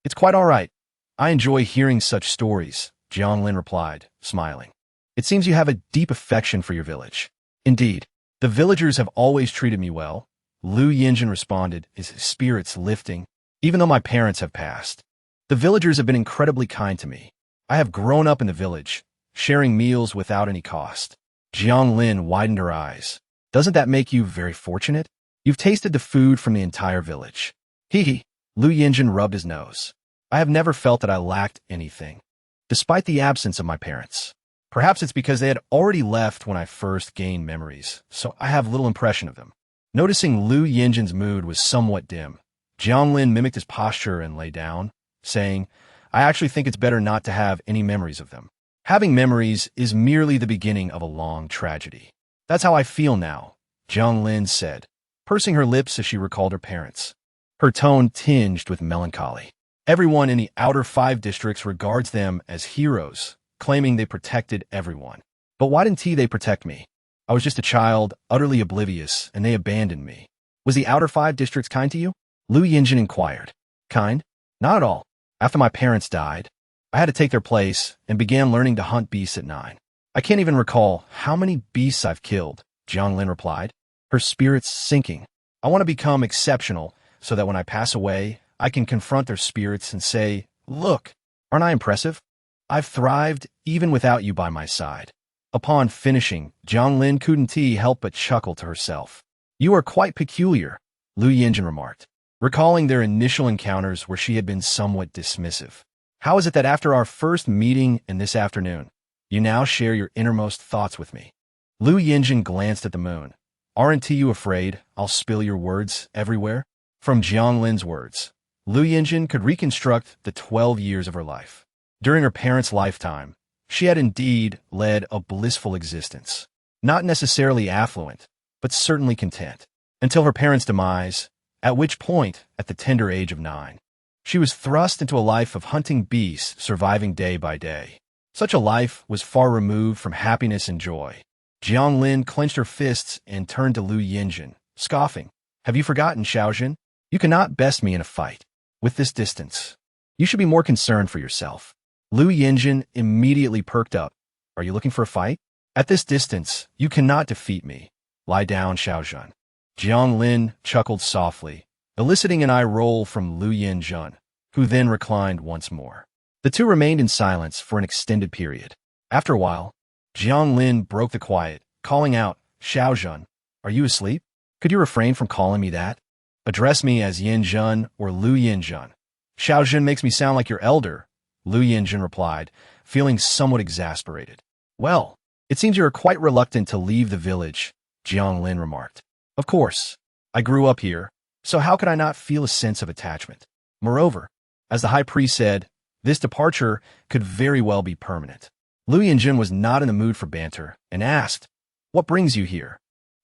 It's quite all right. I enjoy hearing such stories," Jiang Lin replied, smiling. "It seems you have a deep affection for your village." "Indeed, the villagers have always treated me well," Lu Yinjin responded, his spirits lifting. "Even though my parents have passed, the villagers have been incredibly kind to me. I have grown up in the village, sharing meals without any cost." Jiang Lin widened her eyes. "Doesn't that make you very fortunate? You've tasted the food from the entire village." Hee. Lu Yinjin rubbed his nose. "I have never felt that I lacked anything, despite the absence of my parents. Perhaps it's because they had already left when I first gained memories, so I have little impression of them." Noticing Lu Yinjin's mood was somewhat dim, Jiang Lin mimicked his posture and lay down, saying, "I actually think it's better not to have any memories of them. Having memories is merely the beginning of a long tragedy." "That's how I feel now," Jiang Lin said, pursing her lips as she recalled her parents. Her tone tinged with melancholy. "Everyone in the outer 5 districts regards them as heroes, claiming they protected everyone. But why didn't they protect me? I was just a child, utterly oblivious, and they abandoned me." "Was the outer 5 districts kind to you?" Lu Yinjin inquired. "Kind? Not at all. After my parents died, I had to take their place and began learning to hunt beasts at 9. I can't even recall how many beasts I've killed," Jiang Lin replied, her spirits sinking. "I want to become exceptional so that when I pass away, I can confront their spirits and say, 'Look, aren't I impressive? I've thrived even without you by my side.'" Upon finishing, Jiang Lin couldn't help but chuckle to herself. "You are quite peculiar," Lu Yinjin remarked, recalling their initial encounters where she had been somewhat dismissive. "How is it that after our first meeting and this afternoon, you now share your innermost thoughts with me?" Lu Yinjin glanced at the moon. "Aren't you afraid I'll spill your words everywhere?" From Jiang Lin's words, Lu Yinjin could reconstruct the 12 years of her life. During her parents' lifetime, she had indeed led a blissful existence, not necessarily affluent, but certainly content, until her parents' demise, at which point, at the tender age of 9, she was thrust into a life of hunting beasts, surviving day by day. Such a life was far removed from happiness and joy. Jiang Lin clenched her fists and turned to Lu Yinjin, scoffing. "Have you forgotten, Xiaojin? You cannot best me in a fight. With this distance, you should be more concerned for yourself." Lu Yinjin immediately perked up. "Are you looking for a fight? At this distance, you cannot defeat me. Lie down, Xiaojun." Jiang Lin chuckled softly, eliciting an eye roll from Lu Yinjun, who then reclined once more. The two remained in silence for an extended period. After a while, Jiang Lin broke the quiet, calling out, "Xiaozhen, are you asleep? Could you refrain from calling me that? Address me as Yinjun or Lu Yinjun." "Xiaozhen makes me sound like your elder," Lu Yinjun replied, feeling somewhat exasperated. "Well, it seems you are quite reluctant to leave the village," Jiang Lin remarked. "Of course, I grew up here, so how could I not feel a sense of attachment? Moreover, as the high priest said, this departure could very well be permanent." Lu Yinjun was not in the mood for banter and asked, "What brings you here?"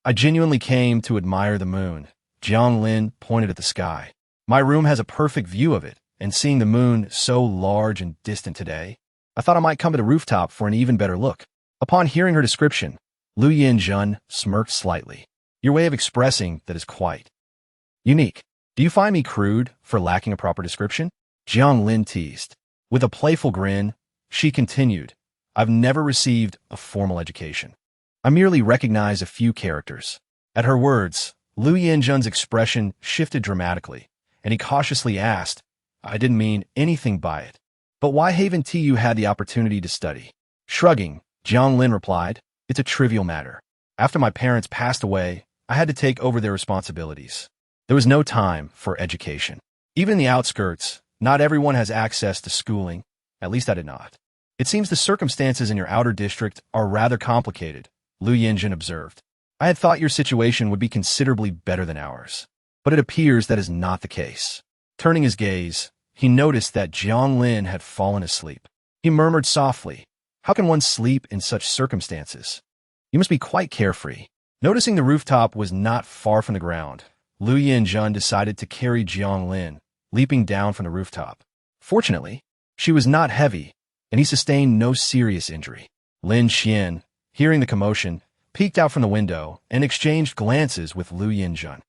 "I genuinely came to admire the moon." Jiang Lin pointed at the sky. "My room has a perfect view of it, and seeing the moon so large and distant today, I thought I might come to the rooftop for an even better look." Upon hearing her description, Lu Yinjun smirked slightly. "Your way of expressing that is quite unique. Do you find me crude for lacking a proper description?" Jiang Lin teased. With a playful grin, she continued, "I've never received a formal education. I merely recognize a few characters." At her words, Lu Yinjun's expression shifted dramatically, and he cautiously asked, "I didn't mean anything by it. But why haven't you had the opportunity to study?" Shrugging, Jiang Lin replied, "It's a trivial matter. After my parents passed away, I had to take over their responsibilities. There was no time for education. Even in the outskirts, not everyone has access to schooling. At least I did not." "It seems the circumstances in your outer district are rather complicated," Lu Yinjun observed. "I had thought your situation would be considerably better than ours. But it appears that is not the case." Turning his gaze, he noticed that Jiang Lin had fallen asleep. He murmured softly, "How can one sleep in such circumstances? You must be quite carefree." Noticing the rooftop was not far from the ground, Lu Yinjun decided to carry Jiang Lin, leaping down from the rooftop. Fortunately, she was not heavy, and he sustained no serious injury. Lin Qian, hearing the commotion, peeked out from the window and exchanged glances with Lu Yinjun.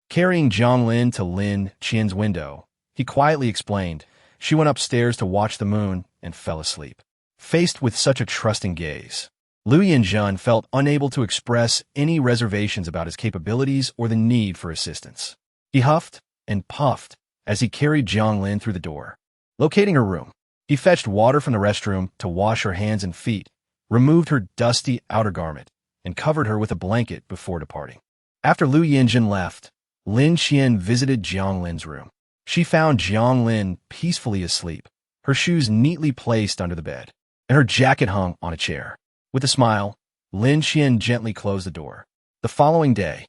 Carrying Jiang Lin to Lin Qian's window, he quietly explained, "She went upstairs to watch the moon and fell asleep." Faced with such a trusting gaze, Lu Yinjun felt unable to express any reservations about his capabilities or the need for assistance. He huffed and puffed as he carried Jiang Lin through the door. Locating her room, he fetched water from the restroom to wash her hands and feet, removed her dusty outer garment, and covered her with a blanket before departing. After Lu Yinjun left, Lin Qian visited Jiang Lin's room. She found Jiang Lin peacefully asleep, her shoes neatly placed under the bed, and her jacket hung on a chair. With a smile, Lin Qian gently closed the door. The following day,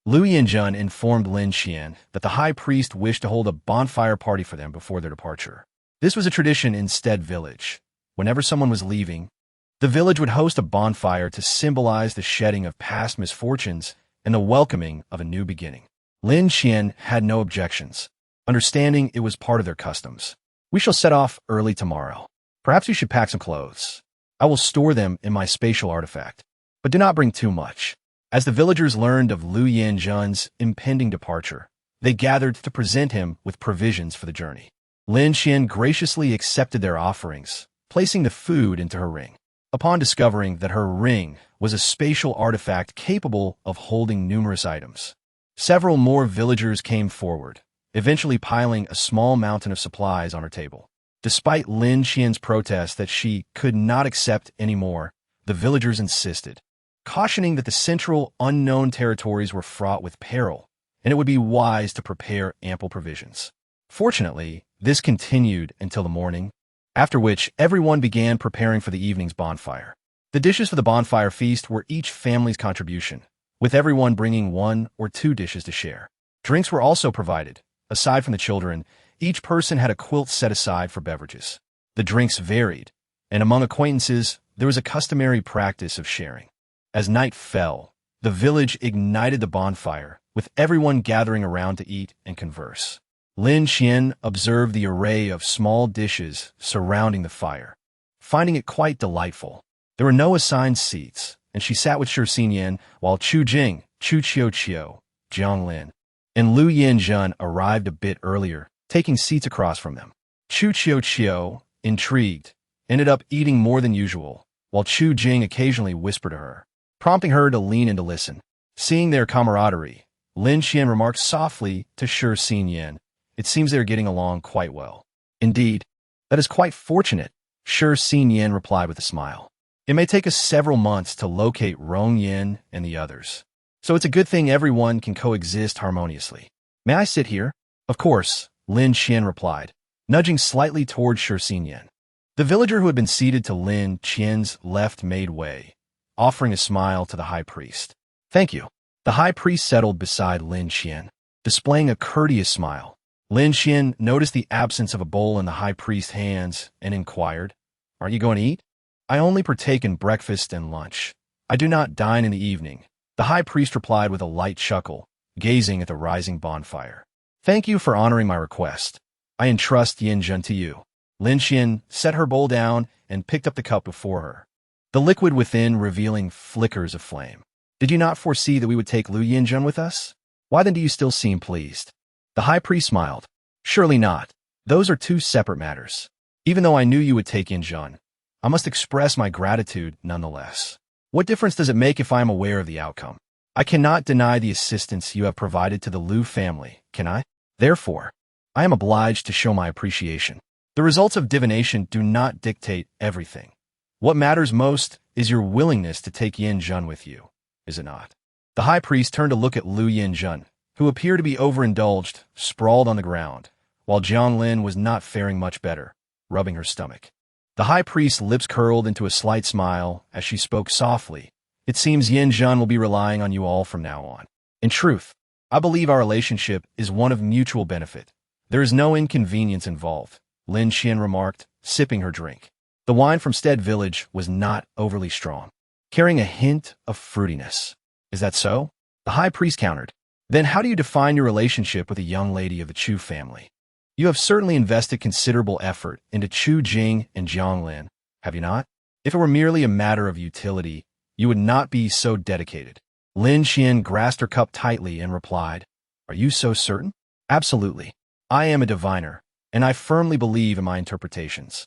Lu Yinjun informed Lin Qian that the high priest wished to hold a bonfire party for them before their departure. This was a tradition in Stead Village. Whenever someone was leaving, the village would host a bonfire to symbolize the shedding of past misfortunes and the welcoming of a new beginning. Lin Qian had no objections, understanding it was part of their customs. "We shall set off early tomorrow. Perhaps you should pack some clothes. I will store them in my spatial artifact, but do not bring too much." As the villagers learned of Lu Yinjun's impending departure, they gathered to present him with provisions for the journey. Lin Qian graciously accepted their offerings, placing the food into her ring. Upon discovering that her ring was a spatial artifact capable of holding numerous items, several more villagers came forward, eventually piling a small mountain of supplies on her table. Despite Lin Qian's protest that she could not accept any more, the villagers insisted, cautioning that the central unknown territories were fraught with peril, and it would be wise to prepare ample provisions. Fortunately, this continued until the morning, after which everyone began preparing for the evening's bonfire. The dishes for the bonfire feast were each family's contribution, with everyone bringing 1 or 2 dishes to share. Drinks were also provided. Aside from the children, each person had a quilt set aside for beverages. The drinks varied, and among acquaintances, there was a customary practice of sharing. As night fell, the village ignited the bonfire, with everyone gathering around to eat and converse. Lin Qian observed the array of small dishes surrounding the fire, finding it quite delightful. There were no assigned seats, and she sat with Shi Xinyan while Chu Jing, Chu Qiu, Jiang Lin, and Lu Yinjun arrived a bit earlier, taking seats across from them. Chu Qiu, intrigued, ended up eating more than usual, while Chu Jing occasionally whispered to her, prompting her to lean in to listen. Seeing their camaraderie, Lin Qian remarked softly to Shi Xinyan. It seems they are getting along quite well. Indeed, that is quite fortunate, Shi Xinyan replied with a smile. It may take us several months to locate Rong Yin and the others. So it's a good thing everyone can coexist harmoniously. May I sit here? Of course, Lin Qian replied, nudging slightly toward Shi Xinyan. The villager who had been seated to Lin Qian's left made way, offering a smile to the high priest. Thank you. The high priest settled beside Lin Qian, displaying a courteous smile. Lin Qian noticed the absence of a bowl in the high priest's hands and inquired, Aren't you going to eat? I only partake in breakfast and lunch. I do not dine in the evening. The high priest replied with a light chuckle, gazing at the rising bonfire. Thank you for honoring my request. I entrust Yin Zhen to you. Lin Qian set her bowl down and picked up the cup before her, the liquid within revealing flickers of flame. Did you not foresee that we would take Lu Yinzhen with us? Why then do you still seem pleased? The high priest smiled. Surely not. Those are two separate matters. Even though I knew you would take Yinzhen, I must express my gratitude nonetheless. What difference does it make if I am aware of the outcome? I cannot deny the assistance you have provided to the Lu family, can I? Therefore, I am obliged to show my appreciation. The results of divination do not dictate everything. What matters most is your willingness to take Yinzhen with you, is it not? The high priest turned to look at Lu Yinzhen, who appeared to be overindulged, sprawled on the ground, while Jiang Lin was not faring much better, rubbing her stomach. The high priest's lips curled into a slight smile as she spoke softly. It seems Yinzhen will be relying on you all from now on. In truth, I believe our relationship is one of mutual benefit. There is no inconvenience involved, Lin Qian remarked, sipping her drink. The wine from Stead Village was not overly strong, carrying a hint of fruitiness. Is that so? The high priest countered. Then how do you define your relationship with a young lady of the Chu family? You have certainly invested considerable effort into Chu Jing and Jiang Lin, have you not? If it were merely a matter of utility, you would not be so dedicated. Lin Qian grasped her cup tightly and replied, Are you so certain? Absolutely. I am a diviner, and I firmly believe in my interpretations.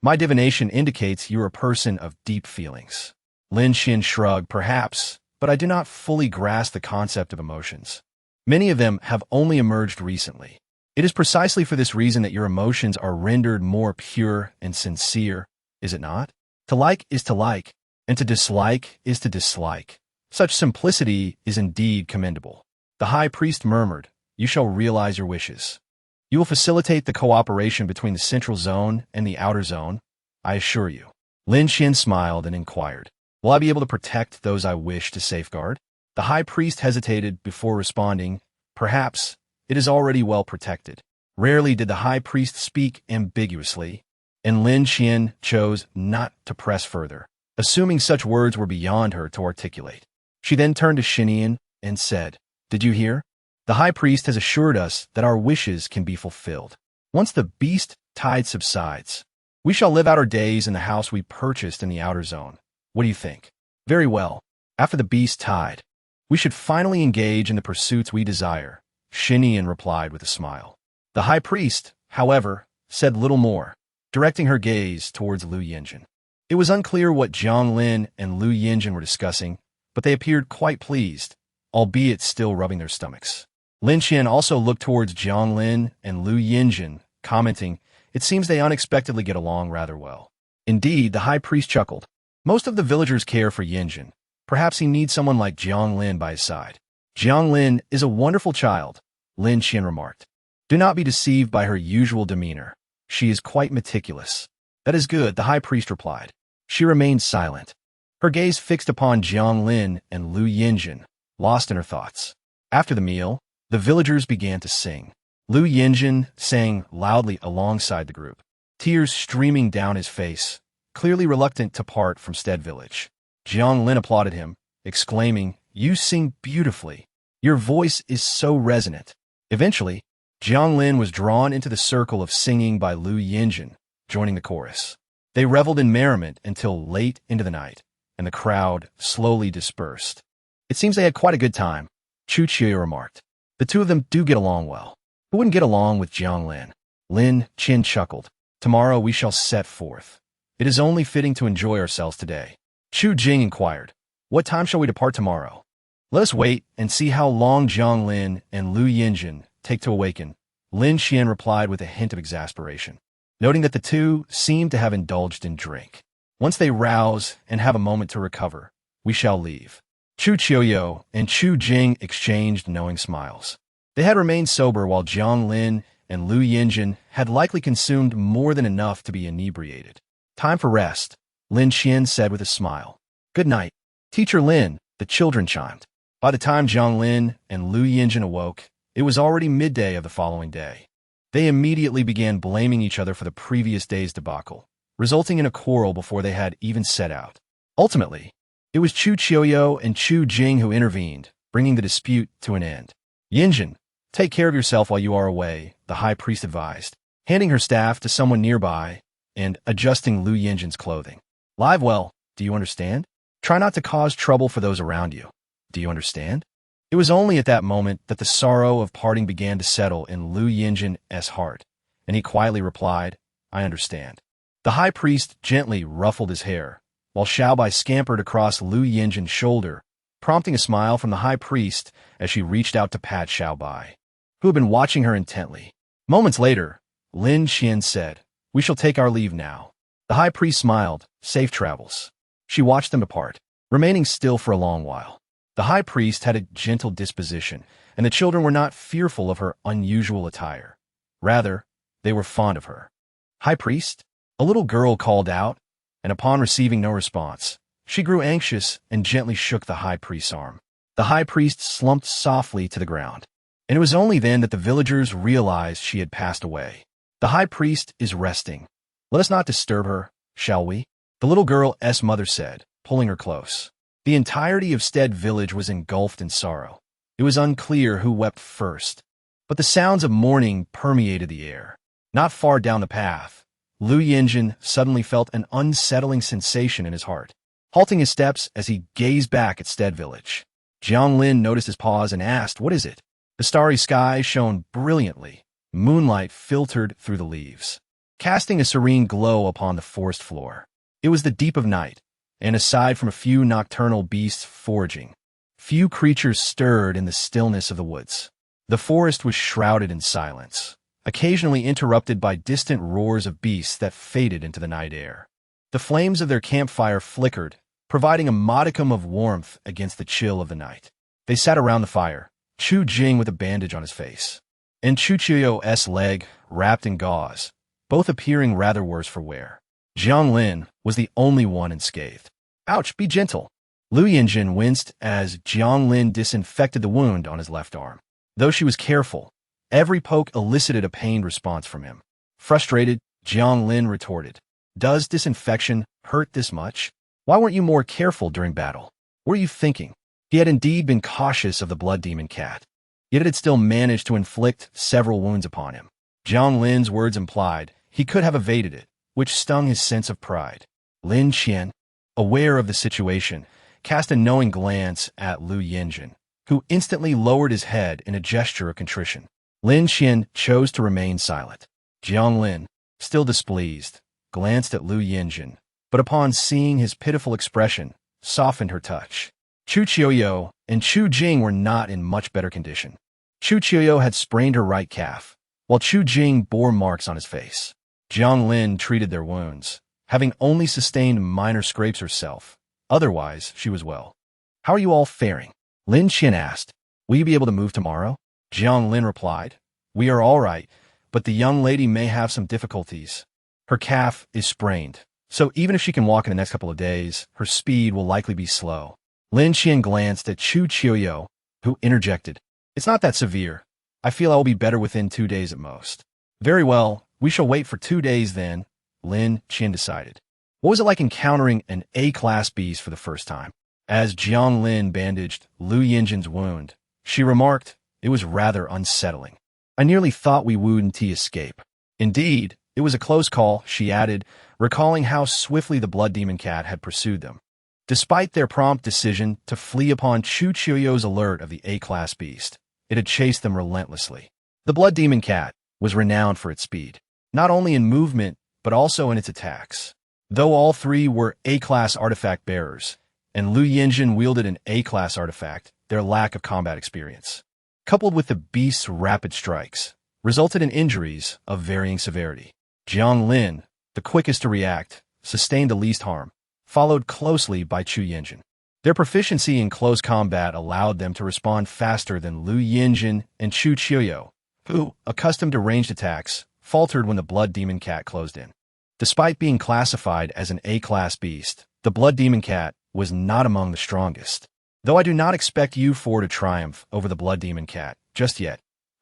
My divination indicates you are a person of deep feelings. Lin Qian shrugged, perhaps, but I do not fully grasp the concept of emotions. Many of them have only emerged recently. It is precisely for this reason that your emotions are rendered more pure and sincere, is it not? To like is to like, and to dislike is to dislike. Such simplicity is indeed commendable. The high priest murmured, You shall realize your wishes. You will facilitate the cooperation between the central zone and the outer zone, I assure you. Lin Qian smiled and inquired, Will I be able to protect those I wish to safeguard? The high priest hesitated before responding, Perhaps it is already well protected. Rarely did the high priest speak ambiguously, and Lin Qian chose not to press further, assuming such words were beyond her to articulate. She then turned to Xinian and said, Did you hear? The high priest has assured us that our wishes can be fulfilled. Once the beast tide subsides, we shall live out our days in the house we purchased in the outer zone. What do you think? Very well. After the beast tide, we should finally engage in the pursuits we desire, Xinian replied with a smile. The high priest, however, said little more, directing her gaze towards Lu Yinzhen. It was unclear what Jiang Lin and Lu Yinzhen were discussing, but they appeared quite pleased, albeit still rubbing their stomachs. Lin Qian also looked towards Jiang Lin and Lu Yinzhen, commenting, It seems they unexpectedly get along rather well. Indeed, the high priest chuckled. Most of the villagers care for Yinzhen. Perhaps he needs someone like Jiang Lin by his side. Jiang Lin is a wonderful child, Lin Qian remarked. Do not be deceived by her usual demeanor. She is quite meticulous. That is good, the high priest replied. She remained silent, her gaze fixed upon Jiang Lin and Lu Yinzhen, lost in her thoughts. After the meal, the villagers began to sing. Lu Yinzhen sang loudly alongside the group, tears streaming down his face, clearly reluctant to part from Stead Village. Jiang Lin applauded him, exclaiming, You sing beautifully. Your voice is so resonant. Eventually, Jiang Lin was drawn into the circle of singing by Lu Yinzhen, joining the chorus. They reveled in merriment until late into the night, and the crowd slowly dispersed. It seems they had quite a good time, Chu Qie remarked. The two of them do get along well. Who wouldn't get along with Jiang Lin? Lin Qian chuckled. Tomorrow we shall set forth. It is only fitting to enjoy ourselves today. Chu Jing inquired, What time shall we depart tomorrow? Let us wait and see how long Jiang Lin and Lu Yinjin take to awaken, Lin Qian replied with a hint of exasperation, noting that the two seemed to have indulged in drink. Once they rouse and have a moment to recover, we shall leave. Chu Qiuyo and Chu Jing exchanged knowing smiles. They had remained sober while Jiang Lin and Lu Yinjin had likely consumed more than enough to be inebriated. Time for rest, Lin Qian said with a smile. Good night, Teacher Lin, the children chimed. By the time Jiang Lin and Lu Yinjin awoke, it was already midday of the following day. They immediately began blaming each other for the previous day's debacle, resulting in a quarrel before they had even set out. Ultimately, it was Chu Qiuyo and Chu Jing who intervened, bringing the dispute to an end. Yinjin, take care of yourself while you are away, the high priest advised, handing her staff to someone nearby and adjusting Lu Yinjin's clothing. Live well, do you understand? Try not to cause trouble for those around you. Do you understand? It was only at that moment that the sorrow of parting began to settle in Lu Yinjin's heart, and he quietly replied, I understand. The high priest gently ruffled his hair, while Xiaobai scampered across Lu Yinjin's shoulder, prompting a smile from the high priest as she reached out to pat Xiaobai, who had been watching her intently. Moments later, Lin Qian said, We shall take our leave now. The high priest smiled, safe travels. She watched them depart, remaining still for a long while. The high priest had a gentle disposition, and the children were not fearful of her unusual attire. Rather, they were fond of her. High priest? A little girl called out, and upon receiving no response, she grew anxious and gently shook the high priest's arm. The high priest slumped softly to the ground, and it was only then that the villagers realized she had passed away. The high priest is resting. Let us not disturb her, shall we? The little girl's mother said, pulling her close. The entirety of Stead village was engulfed in sorrow. It was unclear who wept first, but the sounds of mourning permeated the air. Not far down the path, Lu Yinjin suddenly felt an unsettling sensation in his heart, halting his steps as he gazed back at Stead village. Jiang Lin noticed his pause and asked, What is it? The starry sky shone brilliantly. Moonlight filtered through the leaves, casting a serene glow upon the forest floor. It was the deep of night, and aside from a few nocturnal beasts foraging, few creatures stirred in the stillness of the woods. The forest was shrouded in silence, occasionally interrupted by distant roars of beasts that faded into the night air. The flames of their campfire flickered, providing a modicum of warmth against the chill of the night. They sat around the fire, Chu Jing with a bandage on his face, and Chu Qiuyo's leg wrapped in gauze, both appearing rather worse for wear. Jiang Lin was the only one unscathed. Ouch, be gentle. Lu Yinjin winced as Jiang Lin disinfected the wound on his left arm. Though she was careful, every poke elicited a pained response from him. Frustrated, Jiang Lin retorted, Does disinfection hurt this much? Why weren't you more careful during battle? What were you thinking? He had indeed been cautious of the blood demon cat, yet it had still managed to inflict several wounds upon him. Jiang Lin's words implied he could have evaded it, which stung his sense of pride. Lin Qian, aware of the situation, cast a knowing glance at Lu Yinjin, who instantly lowered his head in a gesture of contrition. Lin Qian chose to remain silent. Jiang Lin, still displeased, glanced at Lu Yinjin, but upon seeing his pitiful expression, softened her touch. Chu Qiuyo and Chu Jing were not in much better condition. Chu Qiuyo had sprained her right calf, while Chu Jing bore marks on his face. Jiang Lin treated their wounds, having only sustained minor scrapes herself. Otherwise, she was well. How are you all faring? Lin Qian asked. Will you be able to move tomorrow? Jiang Lin replied. We are all right, but the young lady may have some difficulties. Her calf is sprained, so even if she can walk in the next couple of days, her speed will likely be slow. Lin Qian glanced at Chu Qiuyo, who interjected. It's not that severe. I feel I will be better within 2 days at most. Very well. We shall wait for 2 days then, Lin Qian decided. What was it like encountering an A-class beast for the first time? As Jiang Lin bandaged Lu Yinjin's wound, she remarked, It was rather unsettling. I nearly thought we wouldn't escape. Indeed, it was a close call, she added, recalling how swiftly the blood demon cat had pursued them. Despite their prompt decision to flee upon Chu Qiuyo's alert of the A-class beast, it had chased them relentlessly. The blood demon cat was renowned for its speed, not only in movement, but also in its attacks. Though all three were A-class artifact bearers, and Lu Yinjin wielded an A-class artifact, their lack of combat experience, coupled with the beast's rapid strikes, resulted in injuries of varying severity. Jiang Lin, the quickest to react, sustained the least harm, followed closely by Chu Yinjin. Their proficiency in close combat allowed them to respond faster than Lu Yinjin and Chu Qiuyo, who, accustomed to ranged attacks, faltered when the Blood Demon Cat closed in. Despite being classified as an A-class beast, the Blood Demon Cat was not among the strongest. Though I do not expect you four to triumph over the Blood Demon Cat just yet,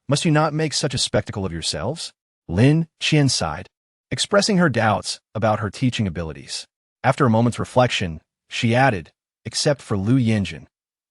must you not make such a spectacle of yourselves? Lin Qian sighed, expressing her doubts about her teaching abilities. After a moment's reflection, she added, "Except for Lu Yinjin.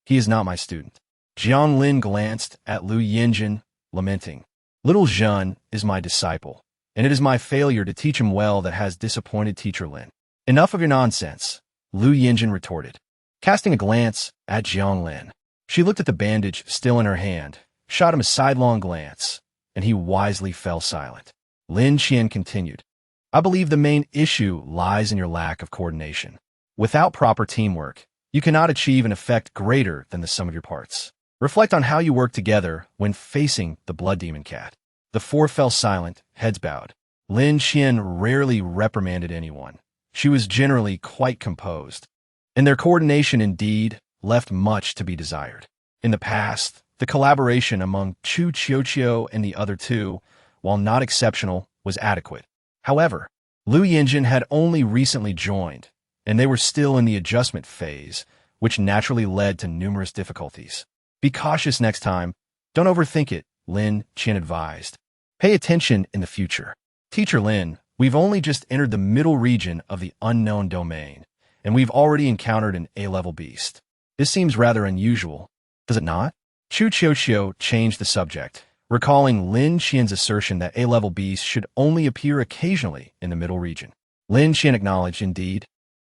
He is not my student." Jiang Lin glanced at Lu Yinjin, lamenting, "Little Zhen is my disciple, and it is my failure to teach him well that has disappointed Teacher Lin." "Enough of your nonsense," Lu Yinjin retorted, casting a glance at Jiang Lin. She looked at the bandage still in her hand, shot him a sidelong glance, and he wisely fell silent. Lin Qian continued, "I believe the main issue lies in your lack of coordination. Without proper teamwork, you cannot achieve an effect greater than the sum of your parts. Reflect on how you work together when facing the Blood Demon Cat." The four fell silent, heads bowed. Lin Qian rarely reprimanded anyone. She was generally quite composed, and their coordination indeed left much to be desired. In the past, the collaboration among Chu Qiuqiu and the other two, while not exceptional, was adequate. However, Lu Yinjin had only recently joined, and they were still in the adjustment phase, which naturally led to numerous difficulties. "Be cautious next time. Don't overthink it," Lin Qian advised. "Pay attention in the future. Teacher Lin, we've only just entered the middle region of the unknown domain, and we've already encountered an A-level beast. This seems rather unusual, does it not?" Chu Qiuqiu changed the subject, recalling Lin Qian's assertion that A-level beasts should only appear occasionally in the middle region. Lin Qian acknowledged, "Indeed,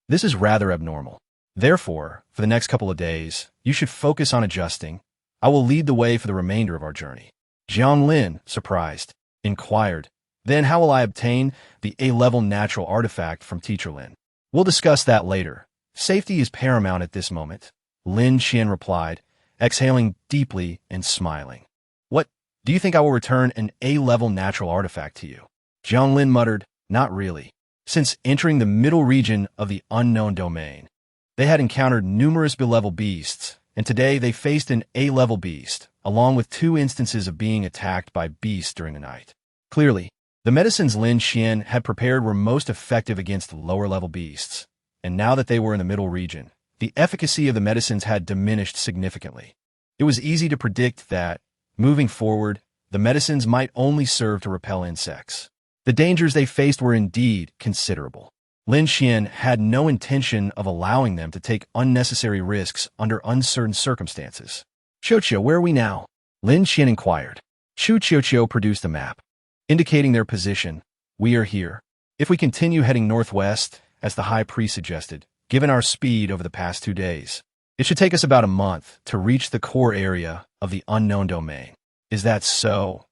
this is rather abnormal. Therefore, for the next couple of days, you should focus on adjusting. I will lead the way for the remainder of our journey." Jiang Lin, surprised, inquired, "Then how will I obtain the A-level natural artifact from Teacher Lin?" "We'll discuss that later. Safety is paramount at this moment," Lin Qian replied, exhaling deeply and smiling. "What, do you think I will return an A-level natural artifact to you?" Jiang Lin muttered, "Not really." Since entering the middle region of the unknown domain, they had encountered numerous B-level beasts, and today they faced an A-level beast, along with 2 instances of being attacked by beasts during the night. Clearly, the medicines Lin Qian had prepared were most effective against lower-level beasts, and now that they were in the middle region, the efficacy of the medicines had diminished significantly. It was easy to predict that, moving forward, the medicines might only serve to repel insects. The dangers they faced were indeed considerable. Lin Qian had no intention of allowing them to take unnecessary risks under uncertain circumstances. "Qiuqiu, where are we now?" Lin Qian inquired. Chu Qiuqiu produced a map, indicating their position. "We are here. If we continue heading northwest, as the High Priest suggested, given our speed over the past 2 days, it should take us about a month to reach the core area of the unknown domain." "Is that so?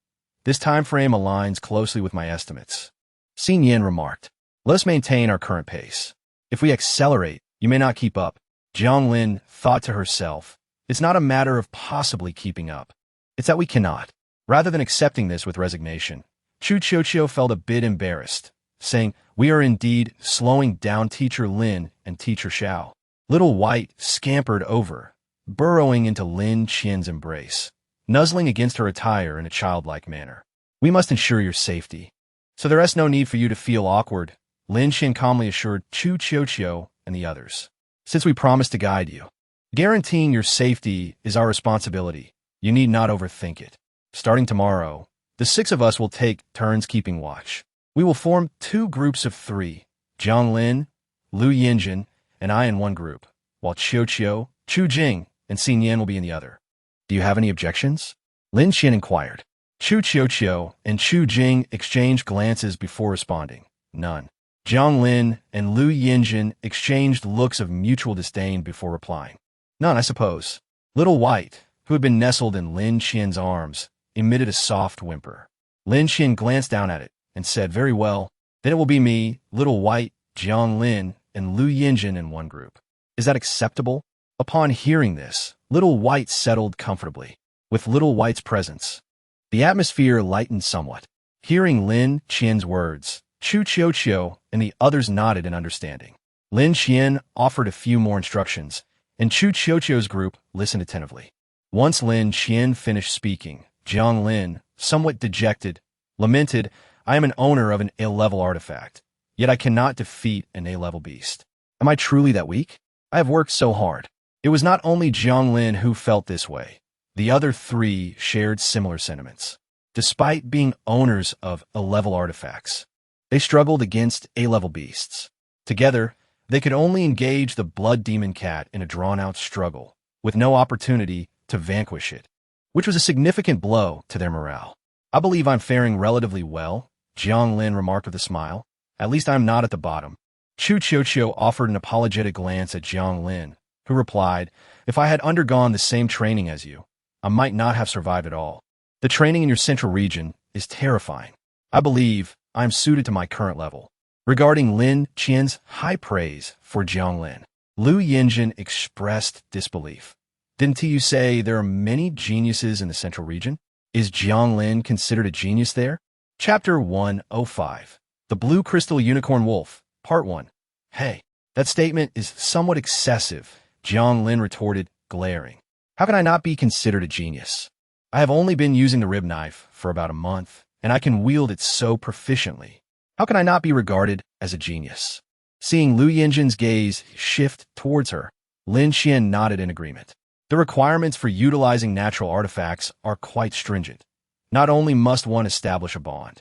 This time frame aligns closely with my estimates," Xin Yan remarked. "Let us maintain our current pace. If we accelerate, you may not keep up." Jiang Lin thought to herself, "It's not a matter of possibly keeping up. It's that we cannot." Rather than accepting this with resignation, Chu Qiuqiu felt a bit embarrassed, saying, "We are indeed slowing down Teacher Lin and Teacher Xiao." Little White scampered over, burrowing into Lin Qian's embrace, nuzzling against her attire in a childlike manner. "We must ensure your safety, so there is no need for you to feel awkward," Lin Qian calmly assured Chu Qiuqiu and the others. "Since we promised to guide you, guaranteeing your safety is our responsibility. You need not overthink it. Starting tomorrow, the 6 of us will take turns keeping watch. We will form 2 groups of 3, Jiang Lin, Lu Yinjin, and I in one group, while Qiuqiu, Chu Jing, and Xin Yan will be in the other. Do you have any objections?" Lin Qian inquired. Chu Qiuqiu and Chu Jing exchanged glances before responding. None. Jiang Lin and Lu Yinjin exchanged looks of mutual disdain before replying. "None, I suppose." Little White, who had been nestled in Lin Qian's arms, emitted a soft whimper. Lin Qian glanced down at it and said, "Very well, then it will be me, Little White, Jiang Lin, and Lu Yinjin in one group. Is that acceptable?" Upon hearing this, Little White settled comfortably. With Little White's presence, the atmosphere lightened somewhat. Hearing Lin Qian's words, Chu Qiuqiu and the others nodded in understanding. Lin Qian offered a few more instructions, and Chu Qiuqiu's group listened attentively. Once Lin Qian finished speaking, Jiang Lin, somewhat dejected, lamented, I am an owner of an A-level artifact, yet I cannot defeat an A-level beast. Am I truly that weak? I have worked so hard. It was not only Jiang Lin who felt this way. The other three shared similar sentiments. Despite being owners of A-level artifacts, they struggled against A-level beasts. Together, they could only engage the blood demon cat in a drawn-out struggle, with no opportunity to vanquish it, which was a significant blow to their morale. I believe I'm faring relatively well, Jiang Lin remarked with a smile. At least I'm not at the bottom. Chu Qiuqiu offered an apologetic glance at Jiang Lin, who replied, if I had undergone the same training as you, I might not have survived at all. The training in your central region is terrifying. I believe I am suited to my current level. Regarding Lin Qian's high praise for Jiang Lin, Lu Yinjin expressed disbelief. Didn't you say there are many geniuses in the central region? Is Jiang Lin considered a genius there? Chapter 105. The Blue Crystal Unicorn Wolf, Part 1. Hey, that statement is somewhat excessive, Jiang Lin retorted, glaring. How can I not be considered a genius? I have only been using the rib knife for about a month, and I can wield it so proficiently. How can I not be regarded as a genius? Seeing Lu Yinjin's gaze shift towards her, Lin Qian nodded in agreement. The requirements for utilizing natural artifacts are quite stringent. Not only must one establish a bond,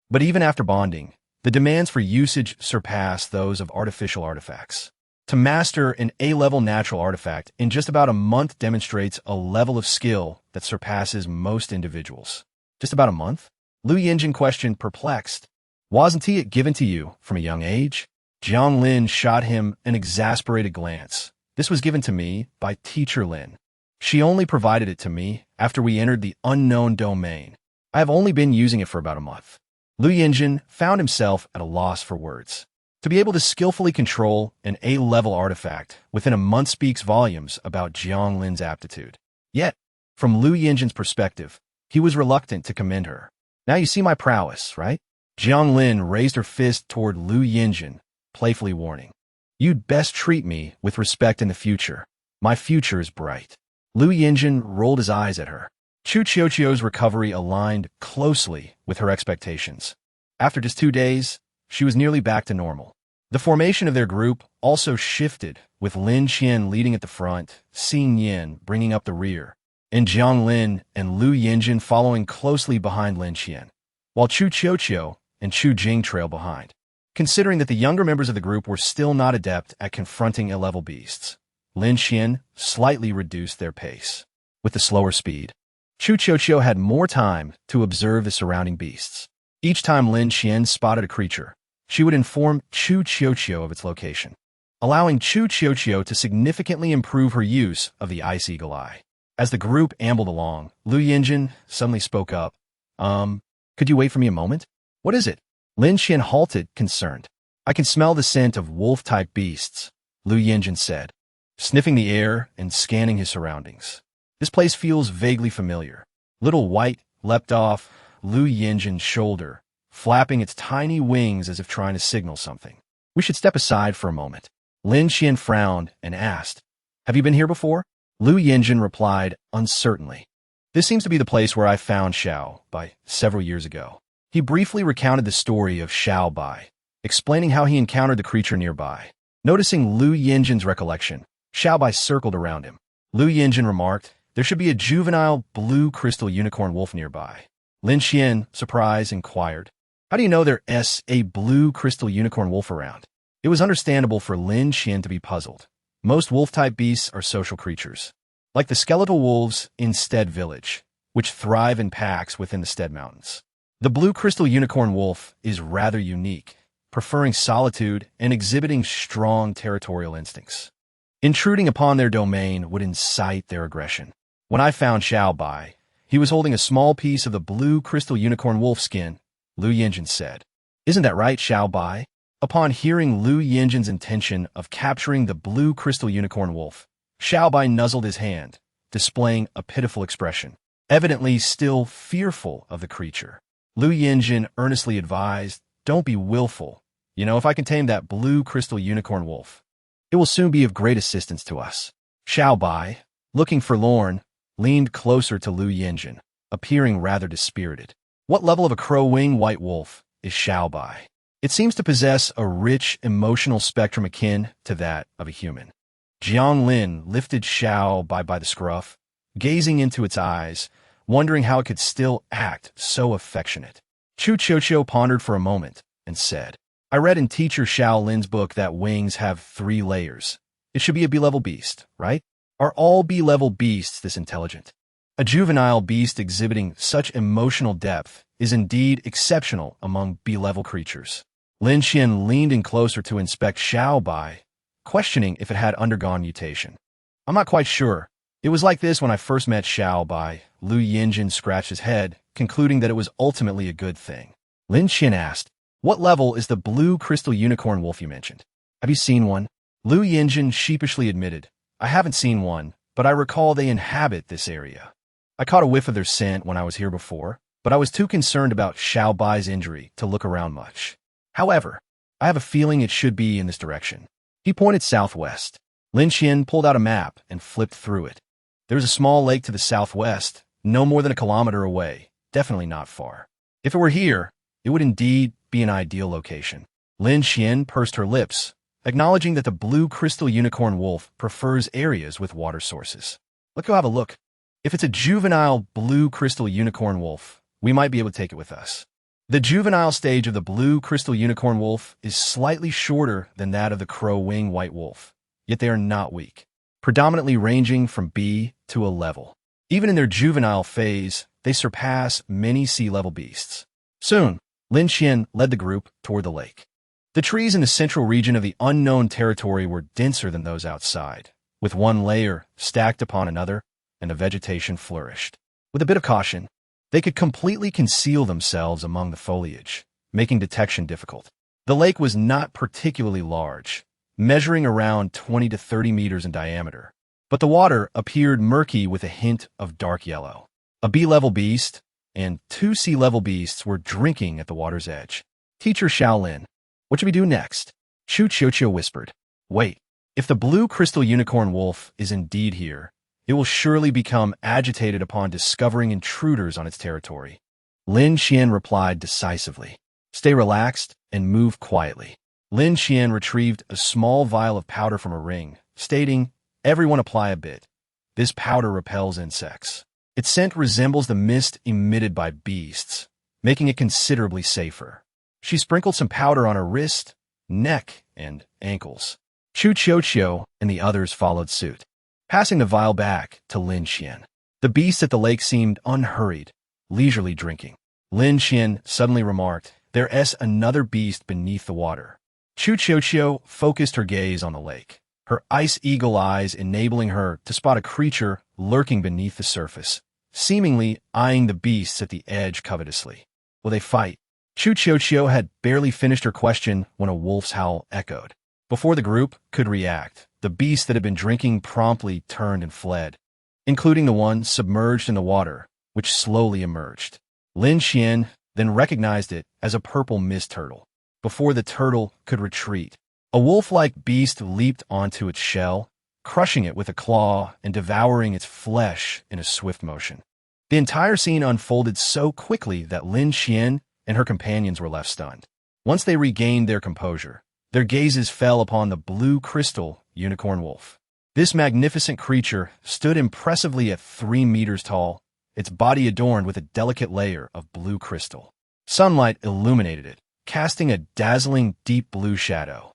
but even after bonding, the demands for usage surpass those of artificial artifacts. To master an A-level natural artifact in just about a month demonstrates a level of skill that surpasses most individuals. Just about a month? Lu Yinjin questioned, perplexed. Wasn't it given to you from a young age? Jiang Lin shot him an exasperated glance. This was given to me by Teacher Lin. She only provided it to me after we entered the unknown domain. I have only been using it for about a month. Lu Yinjin found himself at a loss for words. To be able to skillfully control an A-level artifact within a month speaks volumes about Jiang Lin's aptitude. Yet, from Lu Yinjin's perspective, he was reluctant to commend her. Now you see my prowess, right? Jiang Lin raised her fist toward Lu Yinjin, playfully warning. You'd best treat me with respect in the future. My future is bright. Lu Yinjin rolled his eyes at her. Chu Qiuqiu's recovery aligned closely with her expectations. After just 2 days, she was nearly back to normal. The formation of their group also shifted, with Lin Qian leading at the front, Xing Yin bringing up the rear, and Jiang Lin and Lu Yinjin following closely behind Lin Qian, while Chu Qiuqiu and Chu Jing trailed behind. Considering that the younger members of the group were still not adept at confronting A-level beasts, Lin Qian slightly reduced their pace. With the slower speed, Chu Qiuqiu had more time to observe the surrounding beasts. Each time Lin Qian spotted a creature, she would inform Chu Qiuqiu of its location, allowing Chu Qiuqiu to significantly improve her use of the Ice Eagle Eye. As the group ambled along, Lu Yinjin suddenly spoke up. Could you wait for me a moment? What is it? Lin Qian halted, concerned. I can smell the scent of wolf-type beasts, Lu Yinjin said, sniffing the air and scanning his surroundings. This place feels vaguely familiar. Little White leapt off Lu Yinjin's shoulder, flapping its tiny wings as if trying to signal something. We should step aside for a moment. Lin Qian frowned and asked, Have you been here before? Lu Yinjin replied uncertainly. This seems to be the place where I found Xiao Bai several years ago. He briefly recounted the story of Xiao Bai, explaining how he encountered the creature nearby. Noticing Lu Yinjin's recollection, Xiao Bai circled around him. Lu Yinjin remarked, There should be a juvenile blue crystal unicorn wolf nearby. Lin Qian, surprised, inquired, How do you know there's a blue crystal unicorn wolf around? It was understandable for Lin Qian to be puzzled. Most wolf-type beasts are social creatures, like the skeletal wolves in Stead Village, which thrive in packs within the Stead Mountains. The blue crystal unicorn wolf is rather unique, preferring solitude and exhibiting strong territorial instincts. Intruding upon their domain would incite their aggression. When I found Xiao Bai, he was holding a small piece of the blue crystal unicorn wolf skin, Lu Yinjin said. Isn't that right, Xiao Bai? Upon hearing Lu Yinjin's intention of capturing the blue crystal unicorn wolf, Xiaobai nuzzled his hand, displaying a pitiful expression, evidently still fearful of the creature. Lu Yinjin earnestly advised, "Don't be willful. If I can tame that blue crystal unicorn wolf, it will soon be of great assistance to us." Xiaobai, looking forlorn, leaned closer to Lu Yinjin, appearing rather dispirited. What level of a crow-wing white wolf is Xiaobai? It seems to possess a rich emotional spectrum akin to that of a human. Jiang Lin lifted Xiaobai by the scruff, gazing into its eyes, wondering how it could still act so affectionate. Chu Qiuqiu pondered for a moment and said, "I read in teacher Xiao Lin's book that wings have 3 layers. It should be a B-level beast, right? Are all B-level beasts this intelligent? A juvenile beast exhibiting such emotional depth is indeed exceptional among B-level creatures." Lin Xian leaned in closer to inspect Xiaobai, questioning if it had undergone mutation. "I'm not quite sure. It was like this when I first met Xiaobai." Lu Yinjin scratched his head, concluding that it was ultimately a good thing. Lin Xian asked, "What level is the blue crystal unicorn wolf you mentioned? Have you seen one?" Lu Yinjin sheepishly admitted, "I haven't seen one, but I recall they inhabit this area. I caught a whiff of their scent when I was here before, but I was too concerned about Xiaobai's injury to look around much. However, I have a feeling it should be in this direction." He pointed southwest. Lin Xian pulled out a map and flipped through it. There was a small lake to the southwest, no more than a kilometer away, definitely not far. If it were here, it would indeed be an ideal location. Lin Xian pursed her lips, acknowledging that the blue crystal unicorn wolf prefers areas with water sources. "Let's go have a look. If it's a juvenile blue crystal unicorn wolf, we might be able to take it with us." The juvenile stage of the blue crystal unicorn wolf is slightly shorter than that of the crow-wing white wolf, yet they are not weak, predominantly ranging from B to A level. Even in their juvenile phase, they surpass many sea-level beasts. Soon, Lin Xian led the group toward the lake. The trees in the central region of the unknown territory were denser than those outside, with one layer stacked upon another, and the vegetation flourished. With a bit of caution, they could completely conceal themselves among the foliage, making detection difficult. The lake was not particularly large, measuring around 20 to 30 meters in diameter, but the water appeared murky with a hint of dark yellow. A B-level beast and 2 C-level beasts were drinking at the water's edge. "Teacher Shaolin, what should we do next?" Chu Qiuqiu whispered. "Wait, if the blue crystal unicorn wolf is indeed here, it will surely become agitated upon discovering intruders on its territory." Lin Xian replied decisively, "Stay relaxed and move quietly." Lin Xian retrieved a small vial of powder from a ring, stating, "Everyone apply a bit. This powder repels insects. Its scent resembles the mist emitted by beasts, making it considerably safer." She sprinkled some powder on her wrist, neck, and ankles. Chu Qiuqiu and the others followed suit, passing the vial back to Lin Xian. The beasts at the lake seemed unhurried, leisurely drinking. Lin Xian suddenly remarked, "There's another beast beneath the water." Chu Qiuqiu focused her gaze on the lake, her ice eagle eyes enabling her to spot a creature lurking beneath the surface, seemingly eyeing the beasts at the edge covetously. "Will they fight?" Chu Qiuqiu had barely finished her question when a wolf's howl echoed. Before the group could react, the beasts that had been drinking promptly turned and fled, including the one submerged in the water, which slowly emerged. Lin Xian then recognized it as a purple mist turtle. Before the turtle could retreat, a wolf-like beast leaped onto its shell, crushing it with a claw and devouring its flesh in a swift motion. The entire scene unfolded so quickly that Lin Xian and her companions were left stunned. Once they regained their composure, their gazes fell upon the blue crystal unicorn wolf. This magnificent creature stood impressively at 3 meters tall, its body adorned with a delicate layer of blue crystal. Sunlight illuminated it, casting a dazzling deep blue shadow.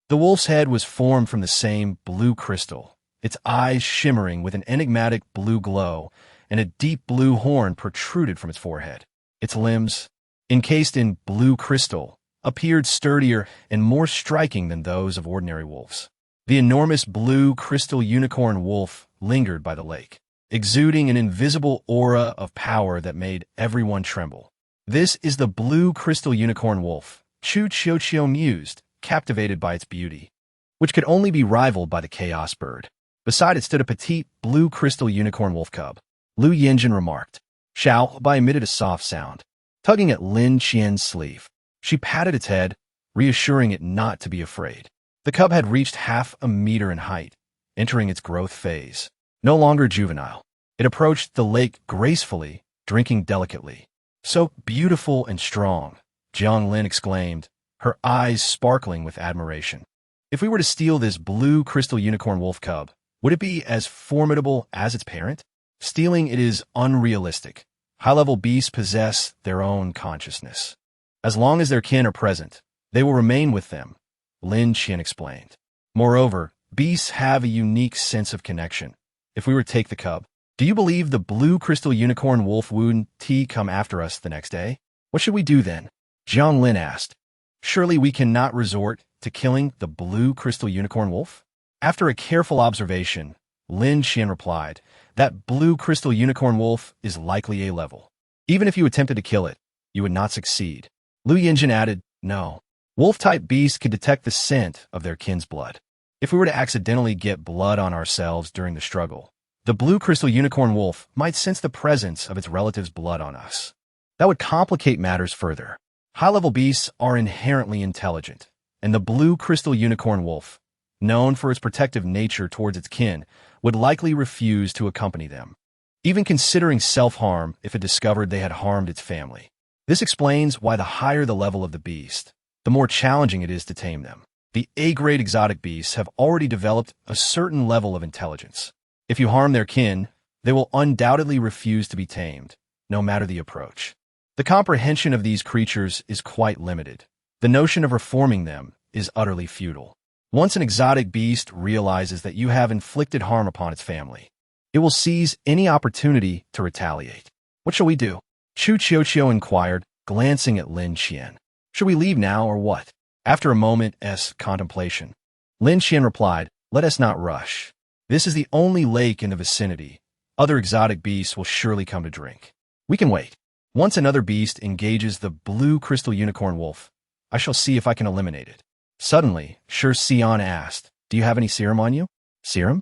The wolf's head was formed from the same blue crystal, its eyes shimmering with an enigmatic blue glow, and a deep blue horn protruded from its forehead. Its limbs, encased in blue crystal, appeared sturdier and more striking than those of ordinary wolves. The enormous blue crystal unicorn wolf lingered by the lake, exuding an invisible aura of power that made everyone tremble. "This is the blue crystal unicorn wolf," Chu Qiuqiu mused, captivated by its beauty, which could only be rivaled by the chaos bird. Beside it stood a petite, blue crystal unicorn wolf cub. Lu Yinjin remarked. Xiao Bai emitted a soft sound, tugging at Lin Qian's sleeve. She patted its head, reassuring it not to be afraid. The cub had reached 1/2 meter in height, entering its growth phase. No longer juvenile, it approached the lake gracefully, drinking delicately. So beautiful and strong, Jiang Lin exclaimed, her eyes sparkling with admiration. If we were to steal this blue crystal unicorn wolf cub, would it be as formidable as its parent? Stealing it is unrealistic. High-level beasts possess their own consciousness. As long as their kin are present, they will remain with them, Lin Qian explained. Moreover, beasts have a unique sense of connection. If we were to take the cub, do you believe the blue crystal unicorn wolf would come after us the next day? What should we do then? Jiang Lin asked. Surely we cannot resort to killing the blue crystal unicorn wolf? After a careful observation, Lin Qian replied, that blue crystal unicorn wolf is likely A-level. Even if you attempted to kill it, you would not succeed. Lu Yinjin added, no. Wolf-type beasts could detect the scent of their kin's blood. If we were to accidentally get blood on ourselves during the struggle, the blue crystal unicorn wolf might sense the presence of its relative's blood on us. That would complicate matters further. High-level beasts are inherently intelligent, and the blue crystal unicorn wolf, known for its protective nature towards its kin, would likely refuse to accompany them, even considering self-harm if it discovered they had harmed its family. This explains why the higher the level of the beast, the more challenging it is to tame them. The A-grade exotic beasts have already developed a certain level of intelligence. If you harm their kin, they will undoubtedly refuse to be tamed, no matter the approach. The comprehension of these creatures is quite limited. The notion of reforming them is utterly futile. Once an exotic beast realizes that you have inflicted harm upon its family, it will seize any opportunity to retaliate. What shall we do? Chu Qiuqiu inquired, glancing at Lin Qian. Should we leave now or what? After a moment's contemplation, Lin Qian replied, let us not rush. This is the only lake in the vicinity. Other exotic beasts will surely come to drink. We can wait. Once another beast engages the blue crystal unicorn wolf, I shall see if I can eliminate it. Suddenly, Shi Xian asked, do you have any serum on you? Serum?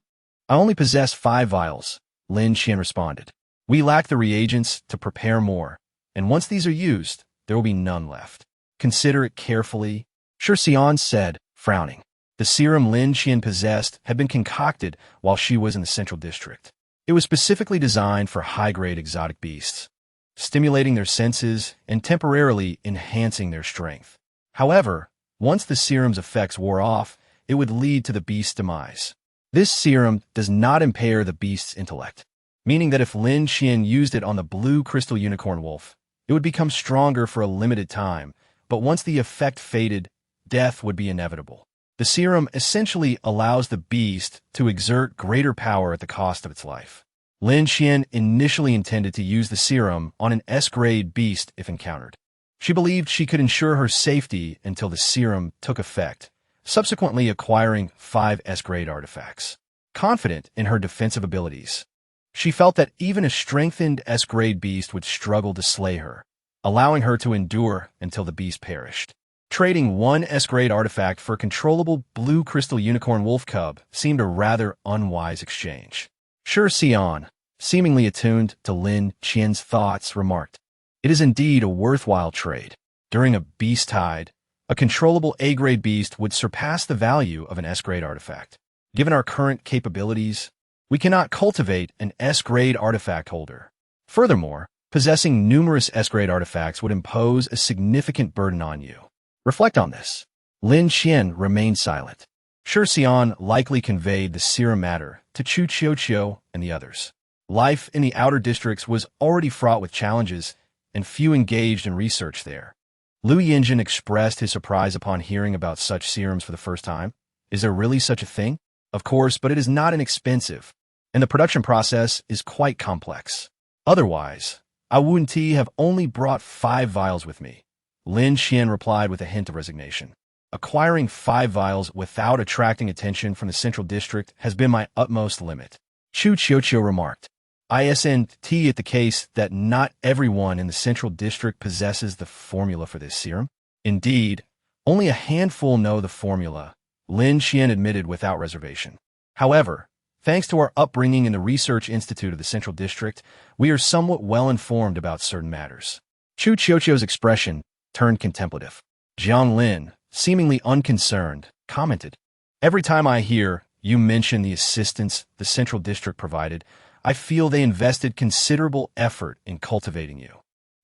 I only possess 5 vials, Lin Qian responded. We lack the reagents to prepare more, and once these are used, there will be none left. Consider it carefully, Shi Xian said, frowning. The serum Lin Qian possessed had been concocted while she was in the central district. It was specifically designed for high-grade exotic beasts, stimulating their senses and temporarily enhancing their strength. However, once the serum's effects wore off, it would lead to the beast's demise. This serum does not impair the beast's intellect, meaning that if Lin Qian used it on the blue crystal unicorn wolf, it would become stronger for a limited time, but once the effect faded, death would be inevitable. The serum essentially allows the beast to exert greater power at the cost of its life. Lin Qian initially intended to use the serum on an S-grade beast if encountered. She believed she could ensure her safety until the serum took effect, subsequently acquiring 5 S-grade artifacts. Confident in her defensive abilities, she felt that even a strengthened S-grade beast would struggle to slay her, allowing her to endure until the beast perished. Trading 1 S-grade artifact for a controllable blue crystal unicorn wolf cub seemed a rather unwise exchange. Shi Xian, seemingly attuned to Lin Qian's thoughts, remarked, it is indeed a worthwhile trade. During a beast tide, a controllable A-grade beast would surpass the value of an S-grade artifact. Given our current capabilities, we cannot cultivate an S-grade artifact holder. Furthermore, possessing numerous S-grade artifacts would impose a significant burden on you. Reflect on this. Lin Qian remained silent. Shi Xian likely conveyed the serum matter to Chu Qiuqiu and the others. Life in the outer districts was already fraught with challenges, and few engaged in research there. Lu Yinjin expressed his surprise upon hearing about such serums for the first time. Is there really such a thing? Of course, but it is not inexpensive, and the production process is quite complex. Otherwise, I wouldn't have only brought 5 vials with me. Lin Qian replied with a hint of resignation. Acquiring 5 vials without attracting attention from the central district has been my utmost limit. Chu Qiuqiu remarked. Isn't it the case that not everyone in the central district possesses the formula for this serum? Indeed, only a handful know the formula, Lin Qian admitted without reservation. However, Thanks to our upbringing in the Research Institute of the Central District, we are somewhat well-informed about certain matters. Chu Qiuqiu's expression turned contemplative. Jiang Lin, seemingly unconcerned, commented, "Every time I hear you mention the assistance the Central District provided, I feel they invested considerable effort in cultivating you.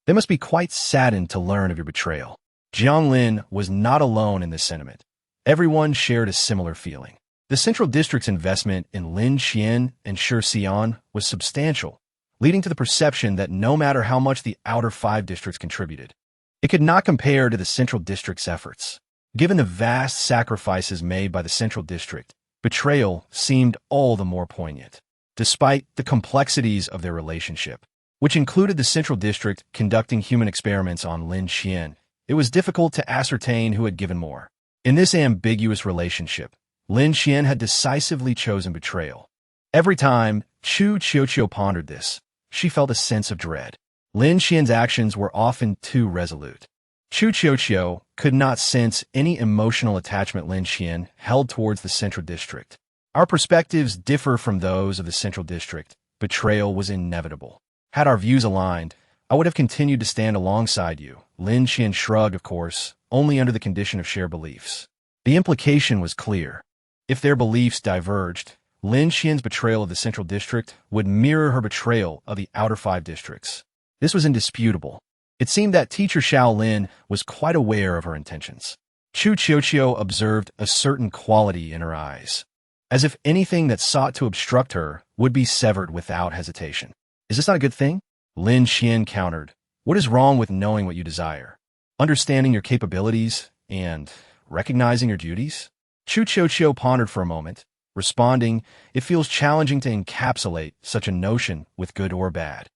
They must be quite saddened to learn of your betrayal." Jiang Lin was not alone in this sentiment. Everyone shared a similar feeling. The Central District's investment in Lin Xian and Shi Xian was substantial, leading to the perception that no matter how much the outer 5 districts contributed, it could not compare to the Central District's efforts. Given the vast sacrifices made by the Central District, betrayal seemed all the more poignant. Despite the complexities of their relationship, which included the Central District conducting human experiments on Lin Xian, it was difficult to ascertain who had given more. In this ambiguous relationship, Lin Xian had decisively chosen betrayal. Every time Chu Qiuqiu pondered this, she felt a sense of dread. Lin Xian's actions were often too resolute. Chu Qiuqiu could not sense any emotional attachment Lin Xian held towards the Central District. Our perspectives differ from those of the Central District. Betrayal was inevitable. Had our views aligned, I would have continued to stand alongside you. Lin Xian shrugged, of course, only under the condition of shared beliefs. The implication was clear. If their beliefs diverged, Lin Xian's betrayal of the Central District would mirror her betrayal of the outer 5 districts. This was indisputable. It seemed that teacher Xiao Lin was quite aware of her intentions. Chu Qiuqiu observed a certain quality in her eyes, as if anything that sought to obstruct her would be severed without hesitation. "Is this not a good thing?" Lin Xian countered. "What is wrong with knowing what you desire, understanding your capabilities, and recognizing your duties?" Chu Qiuqiu pondered for a moment, responding, "It feels challenging to encapsulate such a notion with good or bad.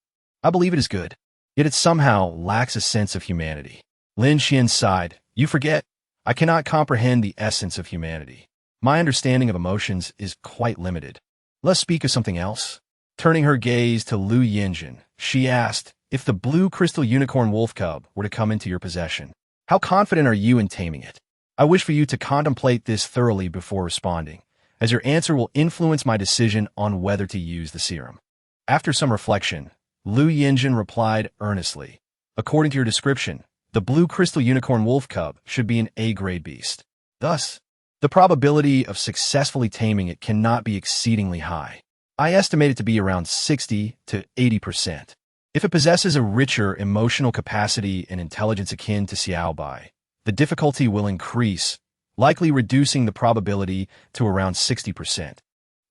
I believe it is good, yet it somehow lacks a sense of humanity." Lin Xian sighed. "You forget, I cannot comprehend the essence of humanity. My understanding of emotions is quite limited. Let's speak of something else." Turning her gaze to Lu Yinjin, she asked, "If the blue crystal unicorn wolf cub were to come into your possession, how confident are you in taming it? I wish for you to contemplate this thoroughly before responding, as your answer will influence my decision on whether to use the serum." After some reflection, Lu Yinjin replied earnestly, "According to your description, the blue crystal unicorn wolf cub should be an A-grade beast. Thus, the probability of successfully taming it cannot be exceedingly high. I estimate it to be around 60 to 80%. If it possesses a richer emotional capacity and intelligence akin to Xiaobai, the difficulty will increase, likely reducing the probability to around 60%,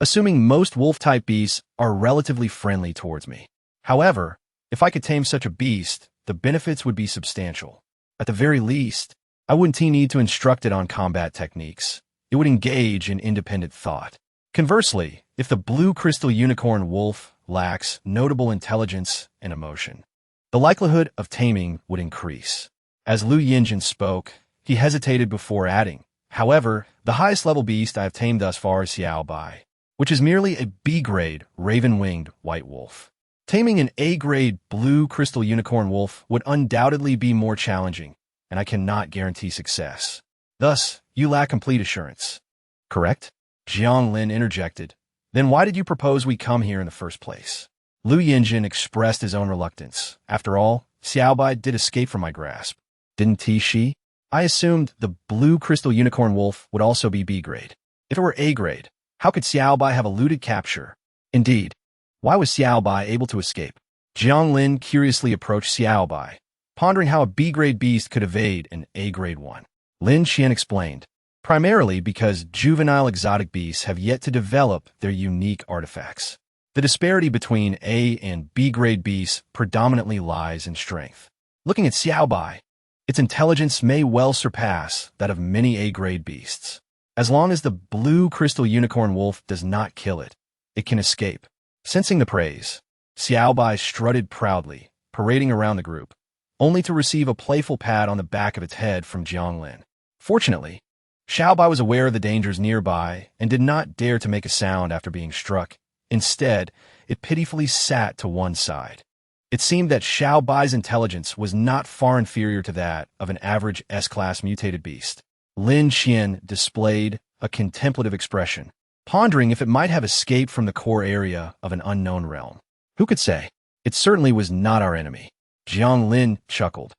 assuming most wolf-type beasts are relatively friendly towards me. However, if I could tame such a beast, the benefits would be substantial. At the very least, I wouldn't need to instruct it on combat techniques. It would engage in independent thought. Conversely, if the blue crystal unicorn wolf lacks notable intelligence and emotion, the likelihood of taming would increase." As Lu Yinjin spoke, he hesitated before adding, "However, the highest level beast I have tamed thus far is Xiaobai, which is merely a B-grade raven-winged white wolf. Taming an A-grade blue crystal unicorn wolf would undoubtedly be more challenging, and I cannot guarantee success. Thus, you lack complete assurance. Correct?" Jiang Lin interjected. "Then why did you propose we come here in the first place?" Lu Yinjin expressed his own reluctance. "After all, Xiaobai did escape from my grasp. Didn't she? I assumed the blue crystal unicorn wolf would also be B-grade. If it were A-grade, how could Xiaobai have eluded capture? Indeed, why was Xiaobai able to escape?" Jiang Lin curiously approached Xiaobai, pondering how a B-grade beast could evade an A-grade one. Lin Xian explained, "Primarily because juvenile exotic beasts have yet to develop their unique artifacts. The disparity between A and B-grade beasts predominantly lies in strength. Looking at Xiaobai, its intelligence may well surpass that of many A-grade beasts. As long as the blue crystal unicorn wolf does not kill it, it can escape." Sensing the praise, Xiaobai strutted proudly, parading around the group, only to receive a playful pat on the back of its head from Jiang Lin. Fortunately, Xiaobai was aware of the dangers nearby and did not dare to make a sound after being struck. Instead, it pitifully sat to one side. It seemed that Xiaobai's intelligence was not far inferior to that of an average S-class mutated beast. Lin Xian displayed a contemplative expression. pondering if it might have escaped from the core area of an unknown realm. Who could say? It certainly was not our enemy. Jiang Lin chuckled,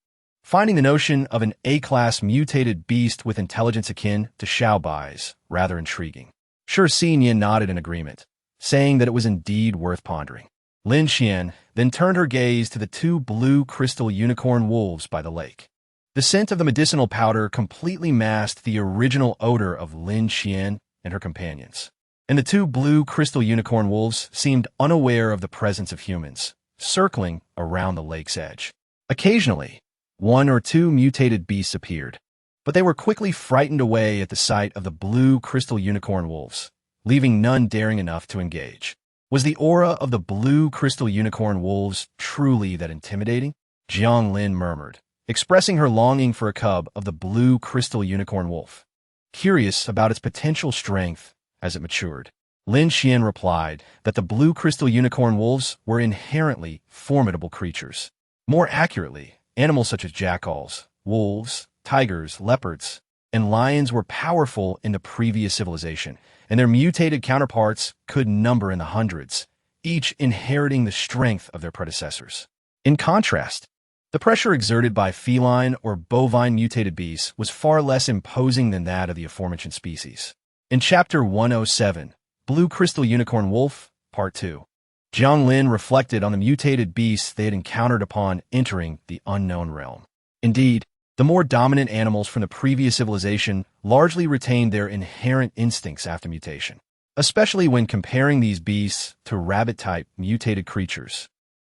finding the notion of an A-class mutated beast with intelligence akin to Xiaobai's rather intriguing. Sure, Xin nodded in agreement, saying that it was indeed worth pondering. Lin Xian then turned her gaze to the two blue crystal unicorn wolves by the lake. The scent of the medicinal powder completely masked the original odor of Lin Xian and her companions, and the two blue crystal unicorn wolves seemed unaware of the presence of humans, circling around the lake's edge. Occasionally, one or two mutated beasts appeared, but they were quickly frightened away at the sight of the blue crystal unicorn wolves, leaving none daring enough to engage. Was the aura of the blue crystal unicorn wolves truly that intimidating? Jiang Lin murmured, expressing her longing for a cub of the blue crystal unicorn wolf, curious about its potential strength as it matured. Lin Xian replied that the blue crystal unicorn wolves were inherently formidable creatures. More accurately, animals such as jackals, wolves, tigers, leopards, and lions were powerful in the previous civilization, and their mutated counterparts could number in the hundreds, each inheriting the strength of their predecessors. In contrast, the pressure exerted by feline or bovine mutated beasts was far less imposing than that of the aforementioned species. In Chapter 107, Blue Crystal Unicorn Wolf, Part 2, Jiang Lin reflected on the mutated beasts they had encountered upon entering the unknown realm. Indeed, the more dominant animals from the previous civilization largely retained their inherent instincts after mutation, especially when comparing these beasts to rabbit-type mutated creatures.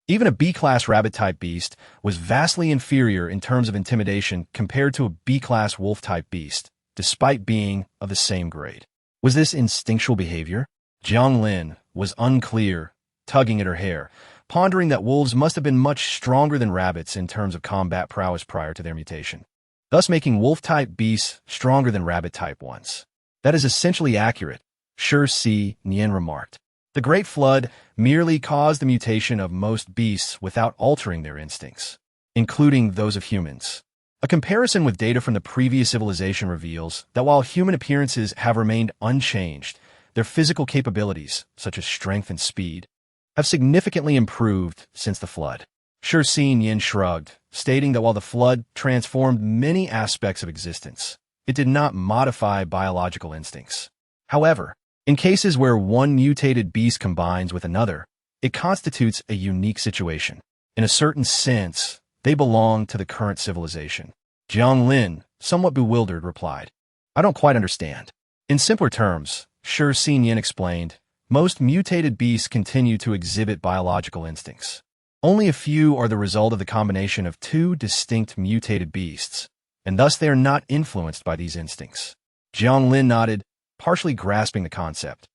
Even a B-class rabbit-type beast was vastly inferior in terms of intimidation compared to a B-class wolf-type beast, despite being of the same grade. Was this instinctual behavior? Jiang Lin was unclear, tugging at her hair, pondering that wolves must have been much stronger than rabbits in terms of combat prowess prior to their mutation, thus making wolf-type beasts stronger than rabbit-type ones. That is essentially accurate, Sure Si Nian remarked. The Great Flood merely caused the mutation of most beasts without altering their instincts, including those of humans. A comparison with data from the previous civilization reveals that while human appearances have remained unchanged, their physical capabilities, such as strength and speed, have significantly improved since the Flood. Sure Si Nian shrugged, stating that while the Flood transformed many aspects of existence, it did not modify biological instincts. However, in cases where one mutated beast combines with another, it constitutes a unique situation. In a certain sense, they belong to the current civilization. Jiang Lin, somewhat bewildered, replied, I don't quite understand. In simpler terms, Sure Si Nian explained, most mutated beasts continue to exhibit biological instincts. Only a few are the result of the combination of two distinct mutated beasts, and thus they are not influenced by these instincts. Jiang Lin nodded, partially grasping the concept.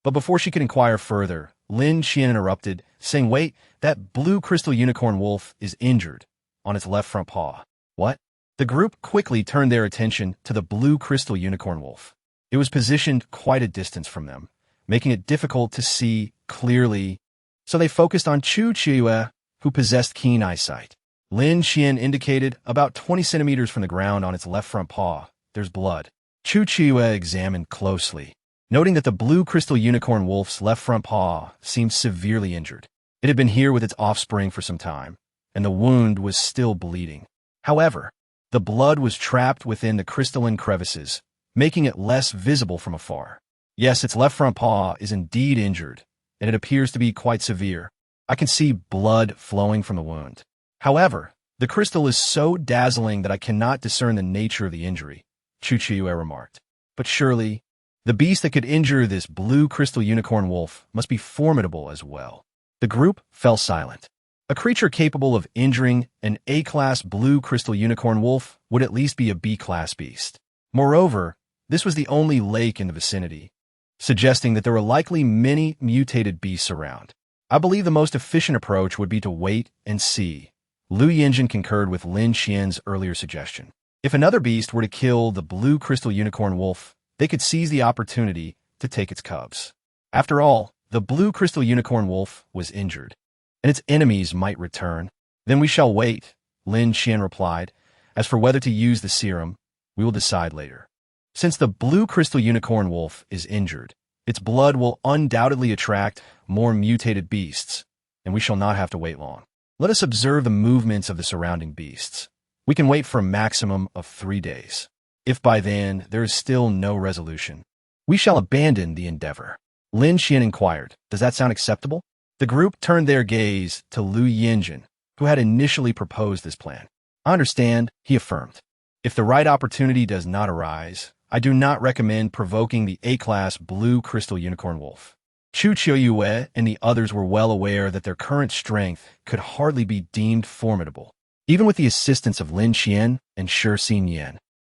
But before she could inquire further, Lin Xian interrupted, saying, wait, that blue crystal unicorn wolf is injured on its left front paw. What? The group quickly turned their attention to the blue crystal unicorn wolf. It was positioned quite a distance from them, making it difficult to see clearly, so they focused on Chu Qiue, who possessed keen eyesight. Lin Xian indicated about 20 centimeters from the ground on its left front paw. There's blood. Chu Qiue examined closely, noting that the blue crystal unicorn wolf's left front paw seemed severely injured. It had been here with its offspring for some time, and the wound was still bleeding. However, the blood was trapped within the crystalline crevices, making it less visible from afar. Yes, its left front paw is indeed injured, and it appears to be quite severe. I can see blood flowing from the wound. However, the crystal is so dazzling that I cannot discern the nature of the injury, Chu Qiue remarked. But surely, the beast that could injure this blue crystal unicorn wolf must be formidable as well. The group fell silent. A creature capable of injuring an A-class blue crystal unicorn wolf would at least be a B-class beast. Moreover, this was the only lake in the vicinity, suggesting that there were likely many mutated beasts around. I believe the most efficient approach would be to wait and see. Lu Yinjin concurred with Lin Xian's earlier suggestion. If another beast were to kill the blue crystal unicorn wolf, they could seize the opportunity to take its cubs. After all, the blue crystal unicorn wolf was injured, and its enemies might return. Then we shall wait, Lin Xian replied. As for whether to use the serum, we will decide later. Since the blue crystal unicorn wolf is injured, Its blood will undoubtedly attract more mutated beasts, and we shall not have to wait long. Let us observe the movements of the surrounding beasts. We can wait for a maximum of 3 days. If by then there is still no resolution, we shall abandon the endeavor. Lin Qian inquired, "Does that sound acceptable?" The group turned their gaze to Lu Yinjin, who had initially proposed this plan. "I understand," he affirmed. "If the right opportunity does not arise, I do not recommend provoking the A-class blue crystal unicorn wolf." Chu Qiuyue and the others were well aware that their current strength could hardly be deemed formidable, even with the assistance of Lin Qian and Shi Xinyan.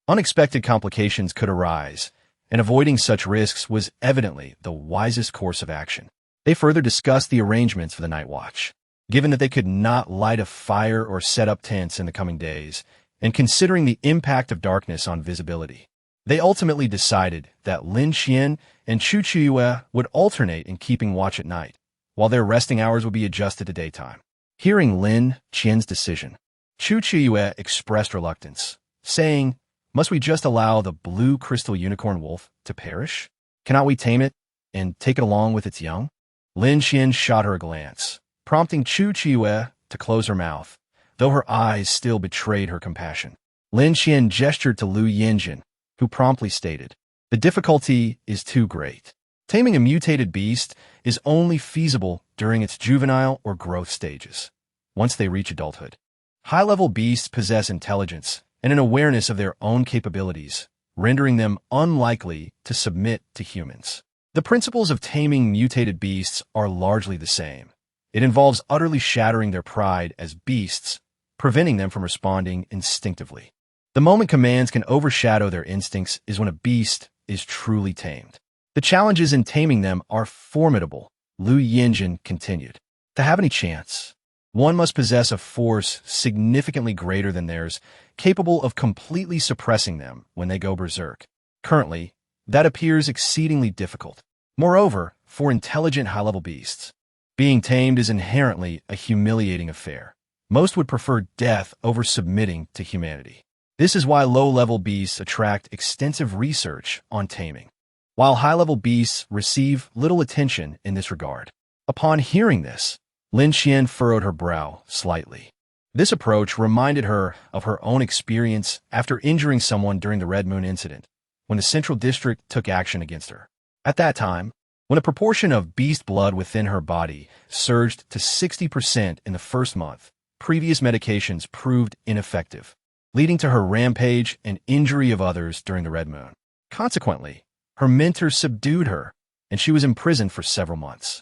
Unexpected complications could arise, and avoiding such risks was evidently the wisest course of action. They further discussed the arrangements for the night watch. Given that they could not light a fire or set up tents in the coming days, and considering the impact of darkness on visibility, they ultimately decided that Lin Qian and Chu Qiuyue would alternate in keeping watch at night, while their resting hours would be adjusted to daytime. Hearing Lin Qian's decision, Chu Qiuyue expressed reluctance, saying, "Must we just allow the blue crystal unicorn wolf to perish? Cannot we tame it and take it along with its young?" Lin Qian shot her a glance, prompting Chu Qiuyue to close her mouth, though her eyes still betrayed her compassion. Lin Qian gestured to Lu Yinjin, who promptly stated, "The difficulty is too great. Taming a mutated beast is only feasible during its juvenile or growth stages. Once they reach adulthood, high-level beasts possess intelligence and an awareness of their own capabilities, rendering them unlikely to submit to humans. The principles of taming mutated beasts are largely the same. It involves utterly shattering their pride as beasts, preventing them from responding instinctively. The moment commands can overshadow their instincts is when a beast is truly tamed. The challenges in taming them are formidable," Lu Yinjin continued. "To have any chance, one must possess a force significantly greater than theirs, capable of completely suppressing them when they go berserk. Currently, that appears exceedingly difficult. Moreover, for intelligent high-level beasts, being tamed is inherently a humiliating affair. Most would prefer death over submitting to humanity. This is why low-level beasts attract extensive research on taming, while high-level beasts receive little attention in this regard." Upon hearing this, Lin Qian furrowed her brow slightly. This approach reminded her of her own experience after injuring someone during the Red Moon incident, when the Central District took action against her. At that time, when a proportion of beast blood within her body surged to 60% in the first month, previous medications proved ineffective, leading to her rampage and injury of others during the Red Moon. Consequently, her mentor subdued her, and she was imprisoned for several months.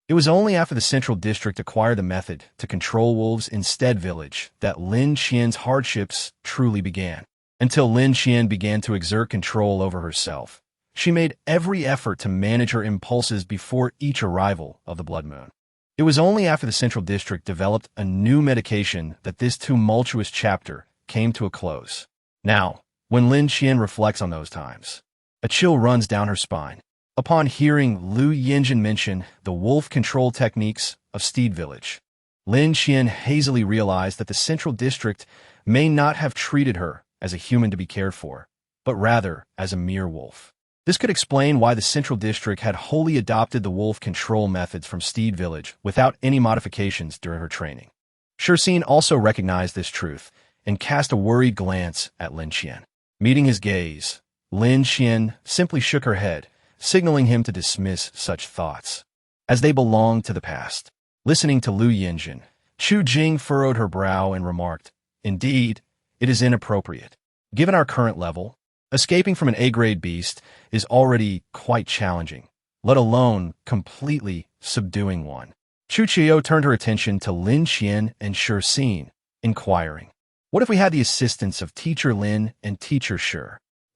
It was only after the Central District acquired the method to control wolves in Stead Village that Lin Qian's hardships truly began. Until Lin Qian began to exert control over herself, she made every effort to manage her impulses before each arrival of the Blood Moon. It was only after the Central District developed a new medication that this tumultuous chapter came to a close. Now, when Lin Qian reflects on those times, a chill runs down her spine. Upon hearing Lu Yinjin mention the wolf control techniques of Steed Village, Lin Qian hazily realized that the Central District may not have treated her as a human to be cared for, but rather as a mere wolf. This could explain why the Central District had wholly adopted the wolf control methods from Steed Village without any modifications during her training. Shi Xin also recognized this truth and cast a worried glance at Lin Qian. Meeting his gaze, Lin Qian simply shook her head, signaling him to dismiss such thoughts, as they belonged to the past. Listening to Lu Yinjin, Chu Jing furrowed her brow and remarked, "Indeed, it is inappropriate. Given our current level, escaping from an A-grade beast is already quite challenging, let alone completely subduing one." Chu Qiu turned her attention to Lin Qian and Shi Xin, inquiring, "What if we had the assistance of Teacher Lin and Teacher Shi?"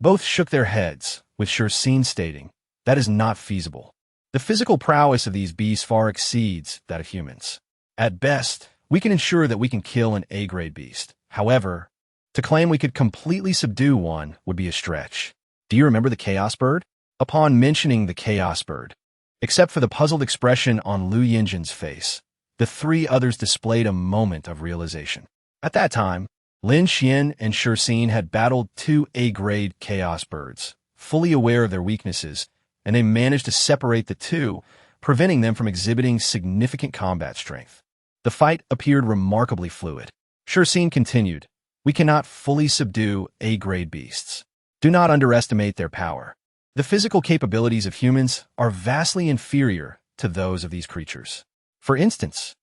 Both shook their heads, with Shi Xin stating, "That is not feasible. The physical prowess of these beasts far exceeds that of humans. At best, we can ensure that we can kill an A-grade beast. However, to claim we could completely subdue one would be a stretch. Do you remember the Chaos Bird?" Upon mentioning the Chaos Bird, except for the puzzled expression on Lu Yinjin's face, the three others displayed a moment of realization. At that time, Lin Qian and Shi Xin had battled 2 A-grade Chaos Birds, fully aware of their weaknesses and they managed to separate the two, preventing them from exhibiting significant combat strength. The fight appeared remarkably fluid. Shursine continued, "We cannot fully subdue A-grade beasts. Do not underestimate their power. The physical capabilities of humans are vastly inferior to those of these creatures. For instance,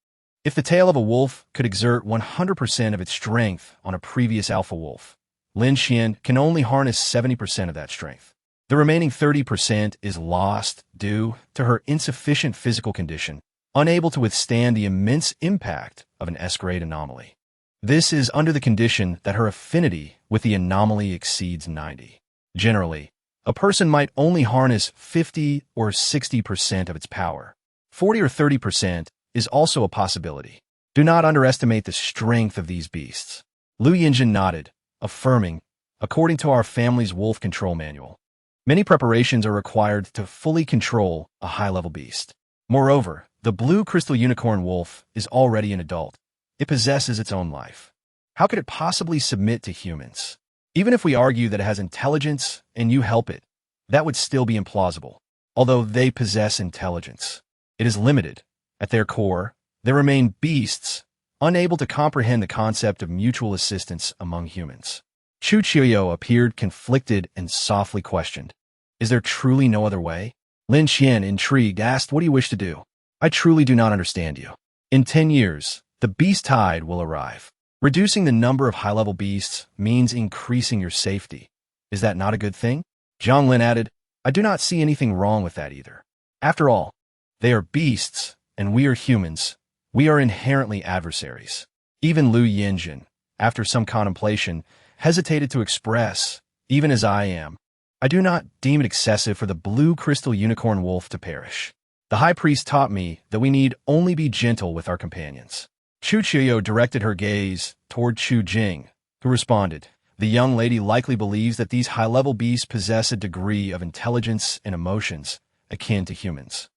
if the tail of a wolf could exert 100% of its strength on a previous alpha wolf, Lin Xian can only harness 70% of that strength. The remaining 30% is lost due to her insufficient physical condition, unable to withstand the immense impact of an S-grade anomaly. This is under the condition that her affinity with the anomaly exceeds 90. Generally, a person might only harness 50 or 60% of its power. 40 or 30% is also a possibility. Do not underestimate the strength of these beasts." Lu Yinjin nodded, affirming, "According to our family's wolf control manual, many preparations are required to fully control a high-level beast. Moreover, the blue crystal unicorn wolf is already an adult. It possesses its own life. How could it possibly submit to humans? Even if we argue that it has intelligence and you help it, that would still be implausible. Although they possess intelligence, it is limited. At their core, they remain beasts, unable to comprehend the concept of mutual assistance among humans." Chu Qiuyo appeared conflicted and softly questioned, "Is there truly no other way?" Lin Xian, intrigued, asked, "What do you wish to do? I truly do not understand you." "In 10 years, the beast tide will arrive. Reducing the number of high-level beasts means increasing your safety. Is that not a good thing?" Zhang Lin added, "I do not see anything wrong with that either. After all, they are beasts, and we are humans. We are inherently adversaries." Even Lu Yinjin, after some contemplation, hesitated to express, "Even as I am, I do not deem it excessive for the blue crystal unicorn wolf to perish. The high priest taught me that we need only be gentle with our companions." Chu Qiuyo directed her gaze toward Chu Jing, who responded, "The young lady likely believes that these high-level beasts possess a degree of intelligence and emotions akin to humans,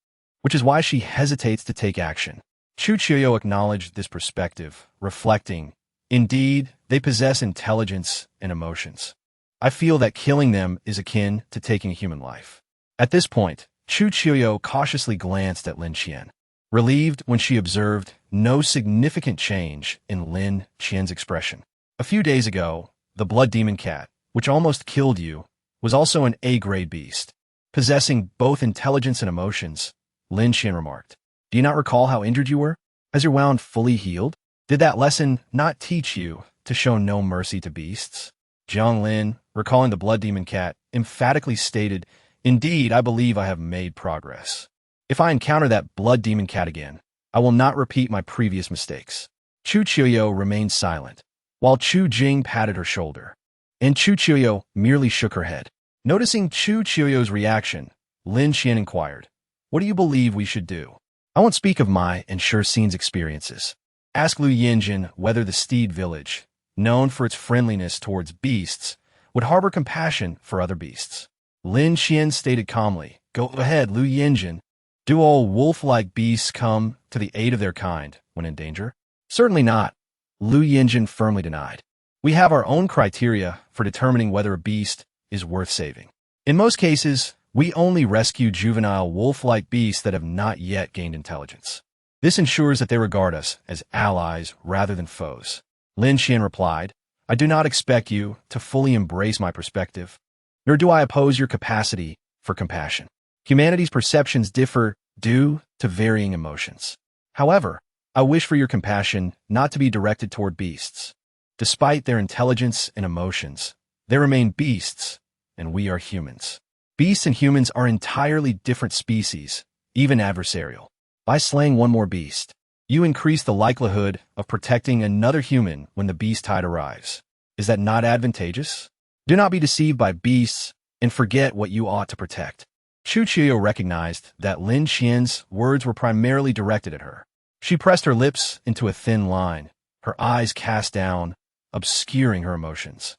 which is why she hesitates to take action." Chu Qiuyo acknowledged this perspective, reflecting, "Indeed, they possess intelligence and emotions. I feel that killing them is akin to taking a human life." At this point, Chu Qiuyo cautiously glanced at Lin Qian, relieved when she observed no significant change in Lin Qian's expression. "A few days ago, the blood demon cat, which almost killed you, was also an A-grade beast, possessing both intelligence and emotions," Lin Qian remarked. "Do you not recall how injured you were? Has your wound fully healed? Did that lesson not teach you to show no mercy to beasts?" Zhang Lin, recalling the blood demon cat, emphatically stated, "Indeed, I believe I have made progress. If I encounter that blood demon cat again, I will not repeat my previous mistakes." Chu Qiuyo remained silent, while Chu Jing patted her shoulder, and Chu Qiuyo merely shook her head. Noticing Chu Qiuyo's reaction, Lin Qian inquired, "What do you believe we should do?" "I won't speak of my and Shurseen's experiences. Ask Lu Yinjin whether the Steed village, known for its friendliness towards beasts, would harbor compassion for other beasts." Lin Qian stated calmly, "Go ahead, Lu Yinjin. Do all wolf-like beasts come to the aid of their kind when in danger?" "Certainly not," Lu Yinjin firmly denied. "We have our own criteria for determining whether a beast is worth saving. In most cases, we only rescue juvenile wolf-like beasts that have not yet gained intelligence. This ensures that they regard us as allies rather than foes." Lin Qian replied, "I do not expect you to fully embrace my perspective, nor do I oppose your capacity for compassion. Humanity's perceptions differ due to varying emotions. However, I wish for your compassion not to be directed toward beasts. Despite their intelligence and emotions, they remain beasts, and we are humans. Beasts and humans are entirely different species, even adversarial. By slaying one more beast, you increase the likelihood of protecting another human when the beast tide arrives. Is that not advantageous? Do not be deceived by beasts and forget what you ought to protect." Chu Qiuyo recognized that Lin Qian's words were primarily directed at her. She pressed her lips into a thin line, her eyes cast down, obscuring her emotions.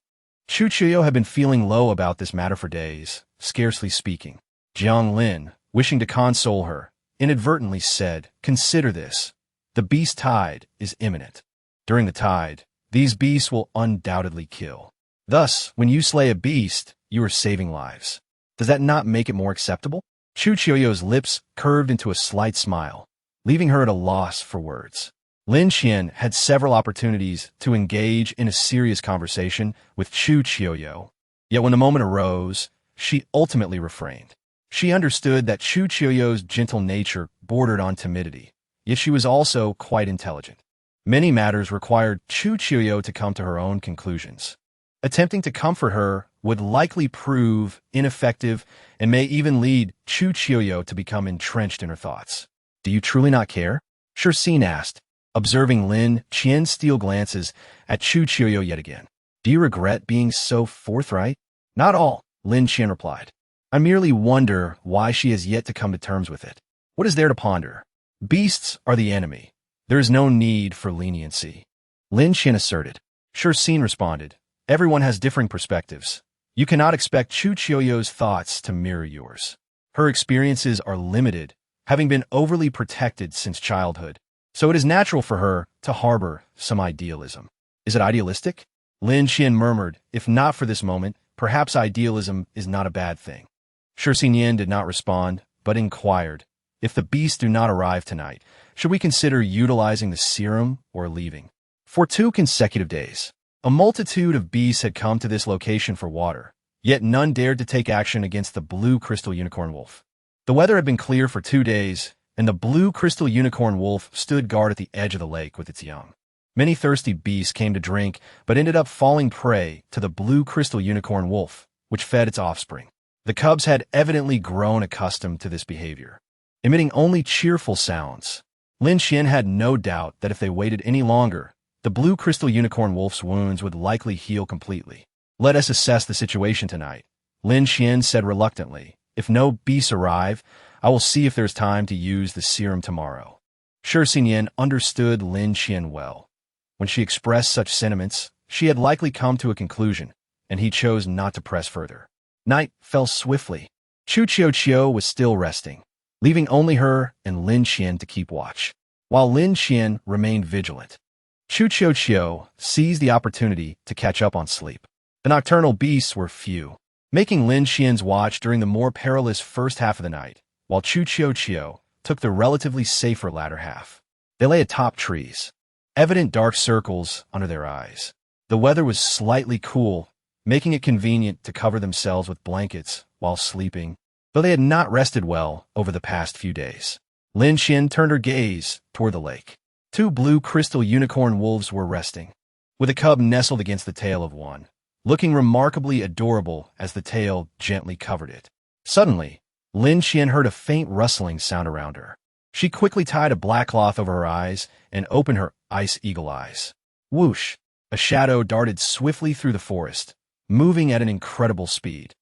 Chu Qiuyo had been feeling low about this matter for days, scarcely speaking. Jiang Lin, wishing to console her, inadvertently said, "Consider this. The beast tide is imminent. During the tide, these beasts will undoubtedly kill. Thus, when you slay a beast, you are saving lives. Does that not make it more acceptable?" Chu Qiuyo's lips curved into a slight smile, leaving her at a loss for words. Lin Qian had several opportunities to engage in a serious conversation with Chu Qiuyo, yet when the moment arose, she ultimately refrained. She understood that Chu Qiuyo's gentle nature bordered on timidity, yet she was also quite intelligent. Many matters required Chu Qiuyo to come to her own conclusions. Attempting to comfort her would likely prove ineffective and may even lead Chu Qiuyo to become entrenched in her thoughts. "Do you truly not care?" Shursin asked, observing Lin Qian's steel glances at Chu Qiuyo yet again. "Do you regret being so forthright?" "Not all," Lin Qian replied. "I merely wonder why she has yet to come to terms with it. What is there to ponder? Beasts are the enemy. There is no need for leniency," Lin Qian asserted. Shursin responded, "Everyone has differing perspectives. You cannot expect Chu Qiuyo's thoughts to mirror yours. Her experiences are limited, having been overly protected since childhood, so it is natural for her to harbor some idealism." "Is it idealistic?" Lin Qian murmured, "If not for this moment, perhaps idealism is not a bad thing." Shursin Yin did not respond, but inquired, "If the beasts do not arrive tonight, should we consider utilizing the serum or leaving?" For 2 consecutive days, a multitude of beasts had come to this location for water, yet none dared to take action against the blue crystal unicorn wolf. The weather had been clear for 2 days, and the blue crystal unicorn wolf stood guard at the edge of the lake with its young. Many thirsty beasts came to drink, but ended up falling prey to the blue crystal unicorn wolf, which fed its offspring. The cubs had evidently grown accustomed to this behavior, emitting only cheerful sounds. Lin Qian had no doubt that if they waited any longer, the blue crystal unicorn wolf's wounds would likely heal completely. "Let us assess the situation tonight," Lin Qian said reluctantly. "If no beasts arrive, I will see if there's time to use the serum tomorrow." Shursin Yin understood Lin Qian well. When she expressed such sentiments, she had likely come to a conclusion, and he chose not to press further. Night fell swiftly. Chu Qiuyo was still resting, leaving only her and Lin Qian to keep watch, while Lin Qian remained vigilant. Chu Qiuyo seized the opportunity to catch up on sleep. The nocturnal beasts were few, making Lin Qian's watch during the more perilous first half of the night, while Chu Qiuyo took the relatively safer latter half. They lay atop trees, evident dark circles under their eyes. The weather was slightly cool, making it convenient to cover themselves with blankets while sleeping, though they had not rested well over the past few days. Lin Qian turned her gaze toward the lake. 2 blue crystal unicorn wolves were resting, with a cub nestled against the tail of one, looking remarkably adorable as the tail gently covered it. Suddenly, Lin Qian heard a faint rustling sound around her. She quickly tied a black cloth over her eyes and opened her ice eagle eyes. Whoosh! A shadow darted swiftly through the forest, moving at an incredible speed.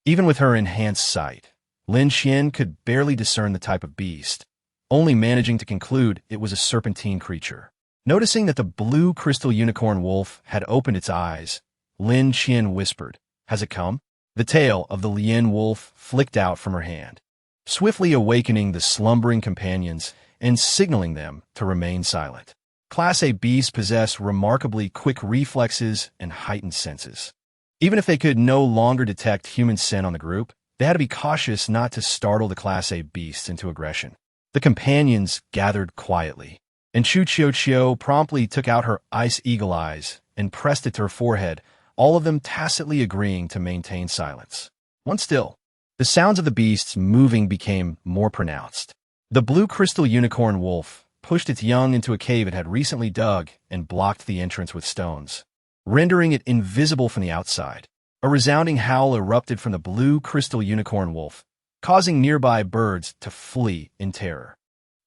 Even with her enhanced sight, Lin Qian could barely discern the type of beast, only managing to conclude it was a serpentine creature. Noticing that the blue crystal unicorn wolf had opened its eyes, Lin Qian whispered, "Has it come?" The tail of the Lien wolf flicked out from her hand, swiftly awakening the slumbering companions and signaling them to remain silent. Class A beasts possess remarkably quick reflexes and heightened senses. Even if they could no longer detect human scent on the group, they had to be cautious not to startle the Class A beasts into aggression. The companions gathered quietly, and Chu Qiuyo promptly took out her ice eagle eyes and pressed it to her forehead, all of them tacitly agreeing to maintain silence. Once still, the sounds of the beasts moving became more pronounced. The blue crystal unicorn wolf pushed its young into a cave it had recently dug and blocked the entrance with stones, rendering it invisible from the outside. A resounding howl erupted from the blue crystal unicorn wolf, causing nearby birds to flee in terror.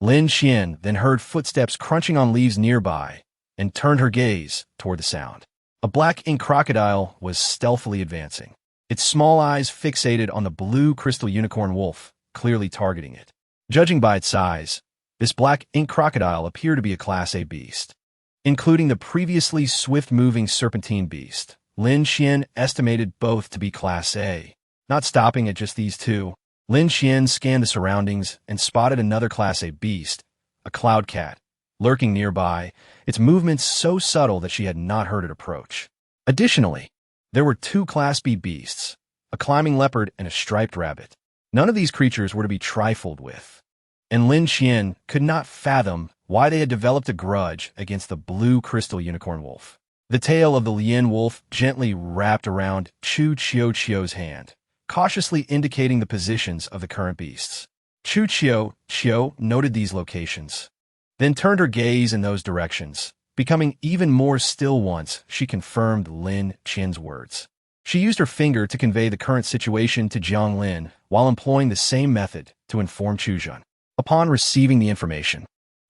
Lin Qian then heard footsteps crunching on leaves nearby and turned her gaze toward the sound. A black ink crocodile was stealthily advancing, its small eyes fixated on the blue crystal unicorn wolf, clearly targeting it. Judging by its size, this black ink crocodile appeared to be a Class A beast. Including the previously swift-moving serpentine beast, Lin Qian estimated both to be Class A. Not stopping at just these 2, Lin Qian scanned the surroundings and spotted another Class A beast, a cloud cat, lurking nearby, its movements so subtle that she had not heard it approach. Additionally, there were 2 Class B beasts, a climbing leopard and a striped rabbit. None of these creatures were to be trifled with, and Lin Qian could not fathom why they had developed a grudge against the blue crystal unicorn wolf. The tail of the Lien wolf gently wrapped around Chu Chio's hand, cautiously indicating the positions of the current beasts. Chu Chio noted these locations, then turned her gaze in those directions, becoming even more still once she confirmed Lin Qian's words. She used her finger to convey the current situation to Jiang Lin while employing the same method to inform Chu Zhen. Upon receiving the information,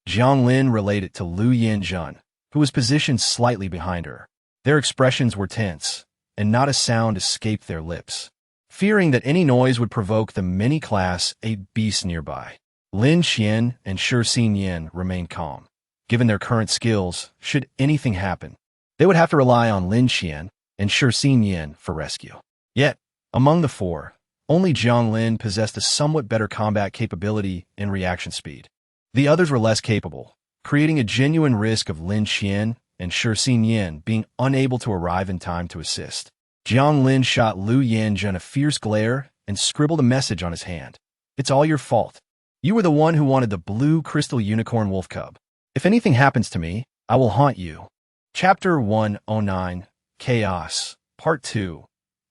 Jiang Lin relayed it to Lu Yanzhen, who was positioned slightly behind her. Their expressions were tense, and not a sound escaped their lips, fearing that any noise would provoke the many Class A beasts nearby. Lin Qian and Shi Xinyan remained calm. Given their current skills, should anything happen, they would have to rely on Lin Qian and Shi Xinyan for rescue. Yet, among the four, only Jiang Lin possessed a somewhat better combat capability and reaction speed. The others were less capable, creating a genuine risk of Lin Qian and Shi Xinyan being unable to arrive in time to assist. Jiang Lin shot Lu Yanzhen a fierce glare and scribbled a message on his hand. "It's all your fault. You were the one who wanted the blue crystal unicorn wolf cub. If anything happens to me, I will haunt you." Chapter 109, Chaos, Part 2.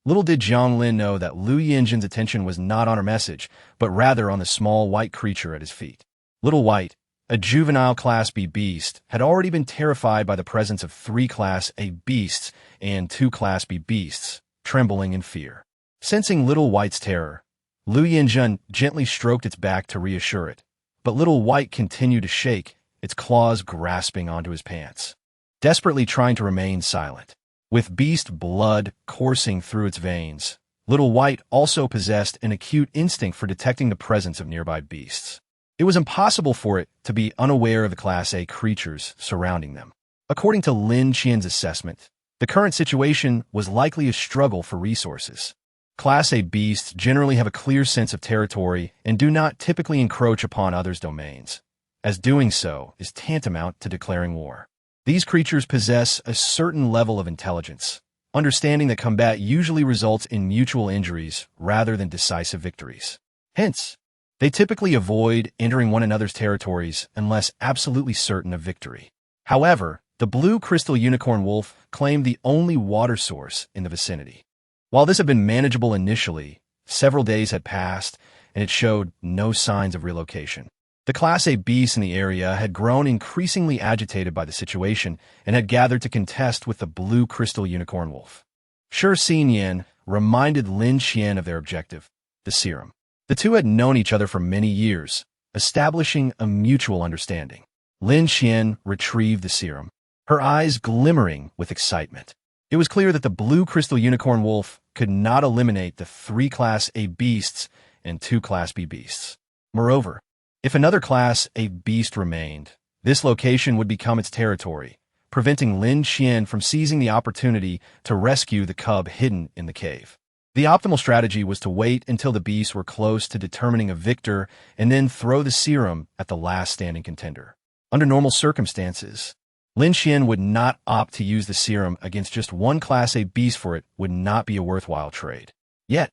Little did Jiang Lin know that Lu Yanzhen's attention was not on her message, but rather on the small white creature at his feet. Little White, a juvenile Class B beast, had already been terrified by the presence of 3 Class A beasts and 2 Class B beasts, trembling in fear. Sensing Little White's terror, Lu Yanzhen gently stroked its back to reassure it, but Little White continued to shake, its claws grasping onto his pants, desperately trying to remain silent. With beast blood coursing through its veins, Little White also possessed an acute instinct for detecting the presence of nearby beasts. It was impossible for it to be unaware of the Class A creatures surrounding them. According to Lin Qian's assessment, the current situation was likely a struggle for resources. Class A beasts generally have a clear sense of territory and do not typically encroach upon others' domains, as doing so is tantamount to declaring war. These creatures possess a certain level of intelligence, understanding that combat usually results in mutual injuries rather than decisive victories. Hence, they typically avoid entering one another's territories unless absolutely certain of victory. However, the blue crystal unicorn wolf claimed the only water source in the vicinity. While this had been manageable initially, several days had passed, and it showed no signs of relocation. The Class A beasts in the area had grown increasingly agitated by the situation and had gathered to contest with the blue crystal unicorn wolf. Shi Xinyan reminded Lin Qian of their objective, the serum. The two had known each other for many years, establishing a mutual understanding. Lin Qian retrieved the serum, her eyes glimmering with excitement. It was clear that the blue crystal unicorn wolf could not eliminate the 3 Class A beasts and 2 Class B beasts. Moreover, if another Class A beast remained, this location would become its territory, preventing Lin Qian from seizing the opportunity to rescue the cub hidden in the cave. The optimal strategy was to wait until the beasts were close to determining a victor and then throw the serum at the last standing contender. Under normal circumstances, Lin Qian would not opt to use the serum against just one Class A beast, for it would not be a worthwhile trade. Yet,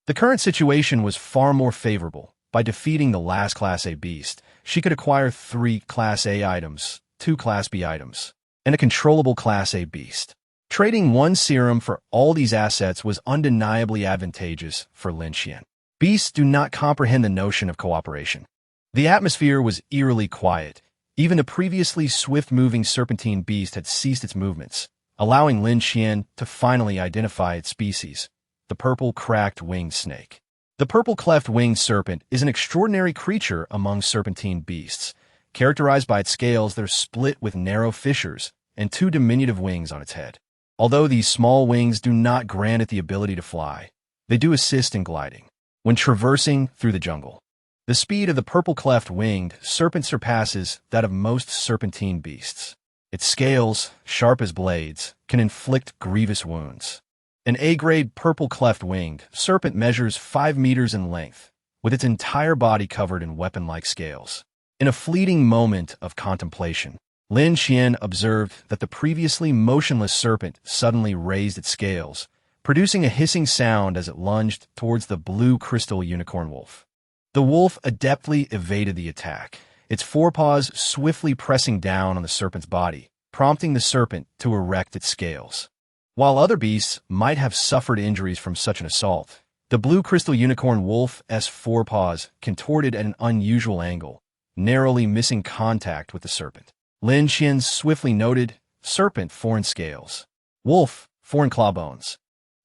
the current situation was far more favorable. By defeating the last Class A beast, she could acquire 3 Class A items, 2 Class B items, and a controllable Class A beast. Trading one serum for all these assets was undeniably advantageous for Lin Qian. Beasts do not comprehend the notion of cooperation. The atmosphere was eerily quiet. Even the previously swift-moving serpentine beast had ceased its movements, allowing Lin Qian to finally identify its species, the purple cracked-winged snake. The purple cleft-winged serpent is an extraordinary creature among serpentine beasts, characterized by its scales that are split with narrow fissures and 2 diminutive wings on its head. Although these small wings do not grant it the ability to fly, they do assist in gliding. When traversing through the jungle, the speed of the purple cleft-winged serpent surpasses that of most serpentine beasts. Its scales, sharp as blades, can inflict grievous wounds. An A-grade purple cleft-winged serpent measures 5 meters in length, with its entire body covered in weapon-like scales. In a fleeting moment of contemplation, Lin Qian observed that the previously motionless serpent suddenly raised its scales, producing a hissing sound as it lunged towards the blue crystal unicorn wolf. The wolf adeptly evaded the attack, its forepaws swiftly pressing down on the serpent's body, prompting the serpent to erect its scales. While other beasts might have suffered injuries from such an assault, the blue crystal unicorn wolf's forepaws contorted at an unusual angle, narrowly missing contact with the serpent. Lin Qian swiftly noted, serpent, foreign scales. Wolf, foreign claw bones.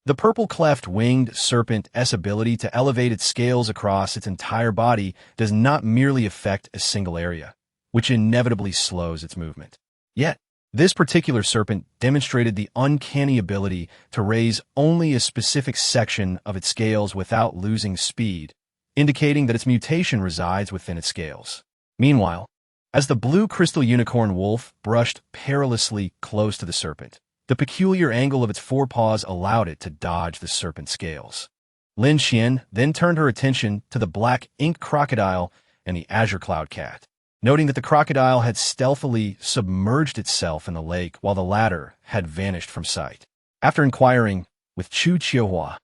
The purple cleft-winged serpent's ability to elevate its scales across its entire body does not merely affect a single area, which inevitably slows its movement. Yet, this particular serpent demonstrated the uncanny ability to raise only a specific section of its scales without losing speed, indicating that its mutation resides within its scales. Meanwhile, as the blue crystal unicorn wolf brushed perilously close to the serpent, the peculiar angle of its forepaws allowed it to dodge the serpent's scales. Lin Qian then turned her attention to the black ink crocodile and the azure cloud cat, noting that the crocodile had stealthily submerged itself in the lake while the latter had vanished from sight. After inquiring with Chu Qiuhua,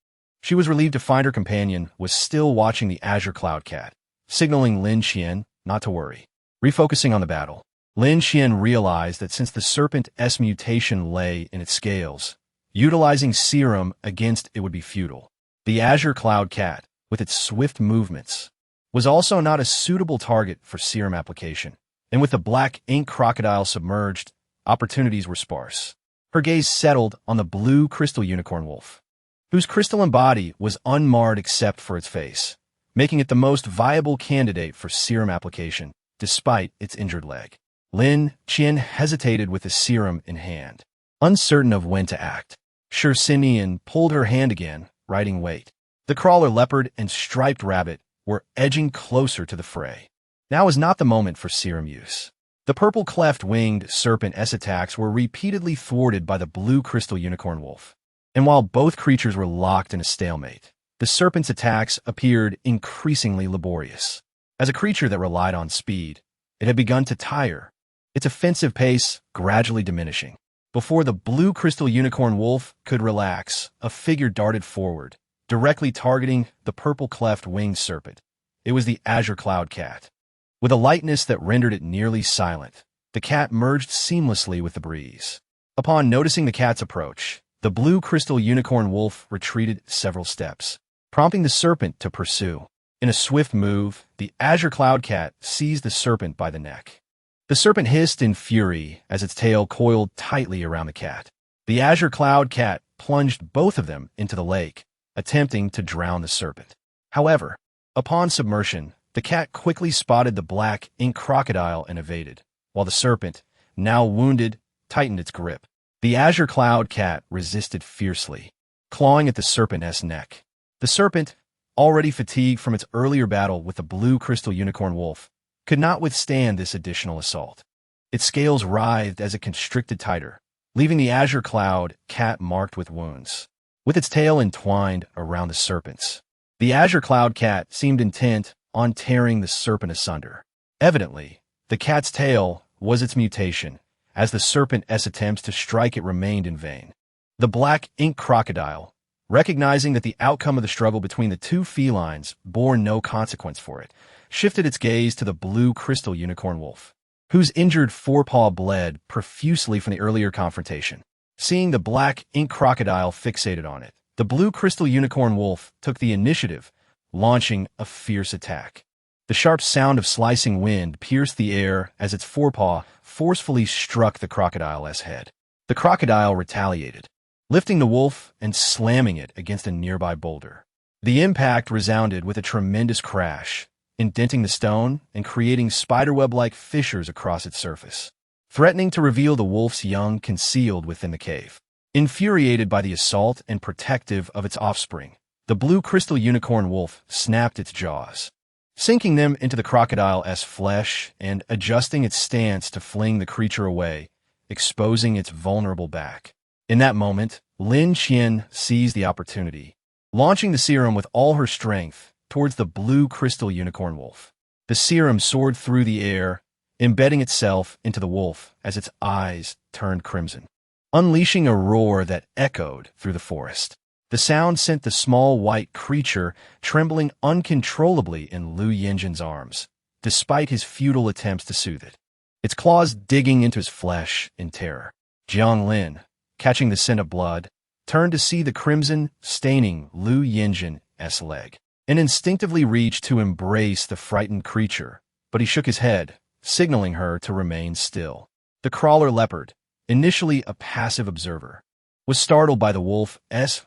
she was relieved to find her companion was still watching the azure cloud cat, signaling Lin Qian not to worry. Refocusing on the battle, Lin Qian realized that since the serpent's mutation lay in its scales, utilizing serum against it would be futile. The azure cloud cat, with its swift movements, was also not a suitable target for serum application, and with the black ink crocodile submerged, opportunities were sparse. Her gaze settled on the blue crystal unicorn wolf, whose crystalline body was unmarred except for its face, making it the most viable candidate for serum application, despite its injured leg. Lin Qian hesitated with the serum in hand, uncertain of when to act. Shirxinian pulled her hand again, riding weight. The crawler leopard and striped rabbit were edging closer to the fray. Now is not the moment for serum use. The purple cleft-winged serpent's attacks were repeatedly thwarted by the blue crystal unicorn wolf. And while both creatures were locked in a stalemate, the serpent's attacks appeared increasingly laborious. As a creature that relied on speed, it had begun to tire, its offensive pace gradually diminishing. Before the blue crystal unicorn wolf could relax, a figure darted forward, directly targeting the purple cleft-winged serpent. It was the azure cloud cat. With a lightness that rendered it nearly silent, the cat merged seamlessly with the breeze. Upon noticing the cat's approach, the blue crystal unicorn wolf retreated several steps, prompting the serpent to pursue. In a swift move, the azure cloud cat seized the serpent by the neck. The serpent hissed in fury as its tail coiled tightly around the cat. The azure cloud cat plunged both of them into the lake, attempting to drown the serpent. However, upon submersion, the cat quickly spotted the black ink crocodile and evaded, while the serpent, now wounded, tightened its grip. The azure cloud cat resisted fiercely, clawing at the serpent's neck. The serpent, already fatigued from its earlier battle with the blue crystal unicorn wolf, could not withstand this additional assault. Its scales writhed as it constricted tighter, leaving the azure cloud cat marked with wounds. With its tail entwined around the serpent's, the azure cloud cat seemed intent on tearing the serpent asunder. Evidently, the cat's tail was its mutation, as the serpent's attempts to strike it remained in vain. The black ink crocodile, recognizing that the outcome of the struggle between the two felines bore no consequence for it, shifted its gaze to the blue crystal unicorn wolf, whose injured forepaw bled profusely from the earlier confrontation. Seeing the black ink crocodile fixated on it, the blue crystal unicorn wolf took the initiative, launching a fierce attack. The sharp sound of slicing wind pierced the air as its forepaw forcefully struck the crocodile's head. The crocodile retaliated, lifting the wolf and slamming it against a nearby boulder. The impact resounded with a tremendous crash, indenting the stone and creating spiderweb-like fissures across its surface, threatening to reveal the wolf's young concealed within the cave. Infuriated by the assault and protective of its offspring, the blue crystal unicorn wolf snapped its jaws, sinking them into the crocodile's flesh and adjusting its stance to fling the creature away, exposing its vulnerable back. In that moment, Lin Qian seized the opportunity, launching the serum with all her strength towards the blue crystal unicorn wolf. The serum soared through the air, embedding itself into the wolf as its eyes turned crimson, unleashing a roar that echoed through the forest. The sound sent the small white creature trembling uncontrollably in Lu Yinjin's arms, despite his futile attempts to soothe it. Its claws digging into his flesh in terror. Jiang Lin, catching the scent of blood, turned to see the crimson staining Lu Yinjin's leg, and instinctively reached to embrace the frightened creature, but he shook his head, signaling her to remain still. The crawler leopard, initially a passive observer, was startled by the wolf's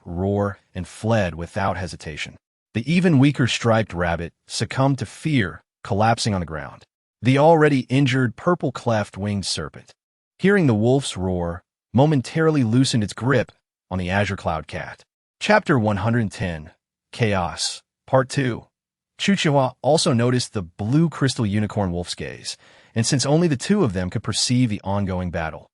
roar and fled without hesitation. The even weaker striped rabbit succumbed to fear, collapsing on the ground. The already injured purple-cleft-winged serpent, hearing the wolf's roar, momentarily loosened its grip on the azure cloud cat. Chapter 110, Chaos, Part 2. Chuchihua also noticed the blue crystal unicorn wolf's gaze, and since only the two of them could perceive the ongoing battle,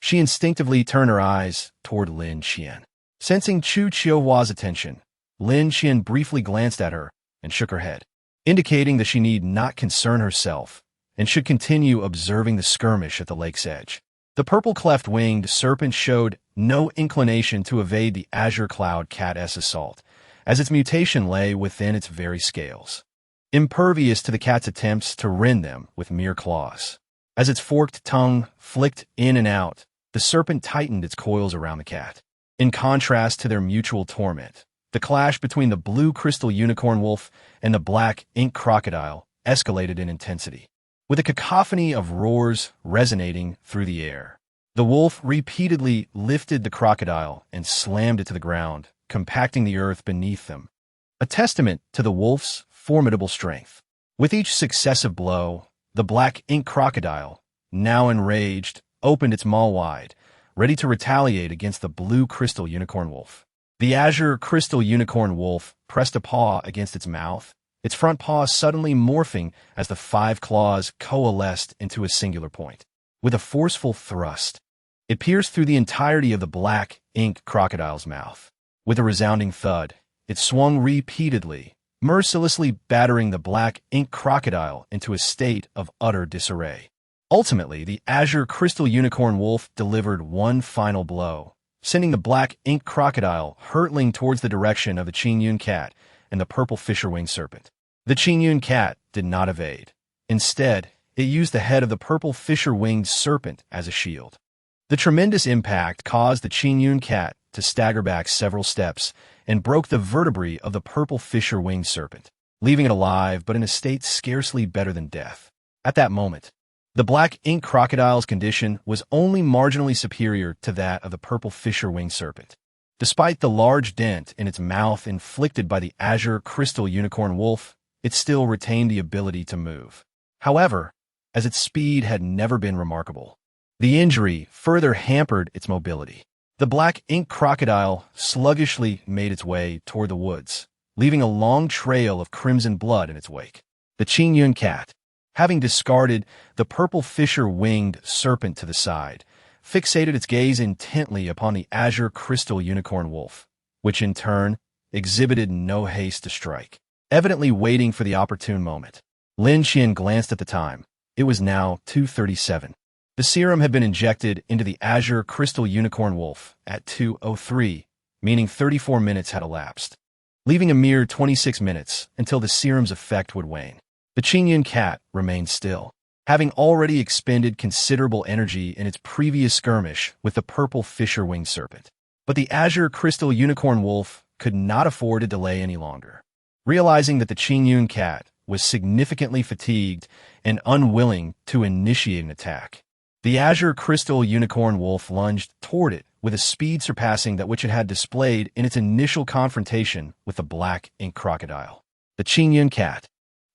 she instinctively turned her eyes toward Lin Qian. Sensing Chuchihua's attention, Lin Qian briefly glanced at her and shook her head, indicating that she need not concern herself and should continue observing the skirmish at the lake's edge. The purple-cleft-winged serpent showed no inclination to evade the azure cloud cat's assault, as its mutation lay within its very scales, impervious to the cat's attempts to rend them with mere claws. As its forked tongue flicked in and out, the serpent tightened its coils around the cat. In contrast to their mutual torment, the clash between the blue crystal unicorn wolf and the black ink crocodile escalated in intensity, with a cacophony of roars resonating through the air. The wolf repeatedly lifted the crocodile and slammed it to the ground, compacting the earth beneath them, a testament to the wolf's formidable strength. With each successive blow, the black ink crocodile, now enraged, opened its maw wide, ready to retaliate against the blue crystal unicorn wolf. The azure crystal unicorn wolf pressed a paw against its mouth, its front paw suddenly morphing as the 5 claws coalesced into a singular point. With a forceful thrust, it pierced through the entirety of the black ink crocodile's mouth. With a resounding thud, it swung repeatedly, mercilessly battering the black ink crocodile into a state of utter disarray. Ultimately, the azure crystal unicorn wolf delivered one final blow, sending the black ink crocodile hurtling towards the direction of the Qingyun cat and the purple fisher-winged serpent. The Qingyun cat did not evade. Instead, it used the head of the purple fisher-winged serpent as a shield. The tremendous impact caused the Qingyun cat to stagger back several steps and broke the vertebrae of the purple fisher-winged serpent, leaving it alive but in a state scarcely better than death. At that moment, the black ink crocodile's condition was only marginally superior to that of the purple fisher-winged serpent. Despite the large dent in its mouth inflicted by the azure crystal unicorn wolf, it still retained the ability to move. However, as its speed had never been remarkable, the injury further hampered its mobility. The black ink crocodile sluggishly made its way toward the woods, leaving a long trail of crimson blood in its wake. The Qingyun cat, having discarded the purple fisher-winged serpent to the side, fixated its gaze intently upon the azure crystal unicorn wolf, which in turn exhibited no haste to strike, evidently waiting for the opportune moment. Lin Qian glanced at the time. It was now 2:37. The serum had been injected into the azure crystal unicorn wolf at 2:03, meaning 34 minutes had elapsed, leaving a mere 26 minutes until the serum's effect would wane. The Qingyun cat remained still, having already expended considerable energy in its previous skirmish with the purple fisher-winged serpent. But the azure crystal unicorn wolf could not afford to delay any longer. Realizing that the Qingyun cat was significantly fatigued and unwilling to initiate an attack, the azure crystal unicorn wolf lunged toward it with a speed surpassing that which it had displayed in its initial confrontation with the black ink crocodile. The Qingyun cat,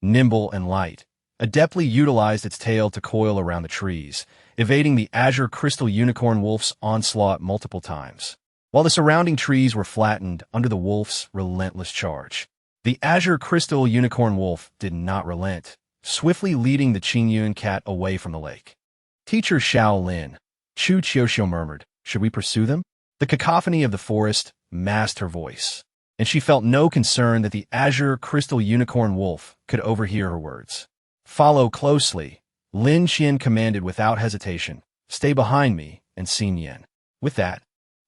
nimble and light, adeptly utilized its tail to coil around the trees, evading the azure crystal unicorn wolf's onslaught multiple times, while the surrounding trees were flattened under the wolf's relentless charge. The azure crystal unicorn wolf did not relent, swiftly leading the Qingyun cat away from the lake. Teacher Xiao Lin, Chu Qiuxiu murmured, "Should we pursue them?" The cacophony of the forest masked her voice, and she felt no concern that the azure crystal unicorn wolf could overhear her words. "Follow closely," Lin Qian commanded without hesitation. "Stay behind me and see Nian." With that,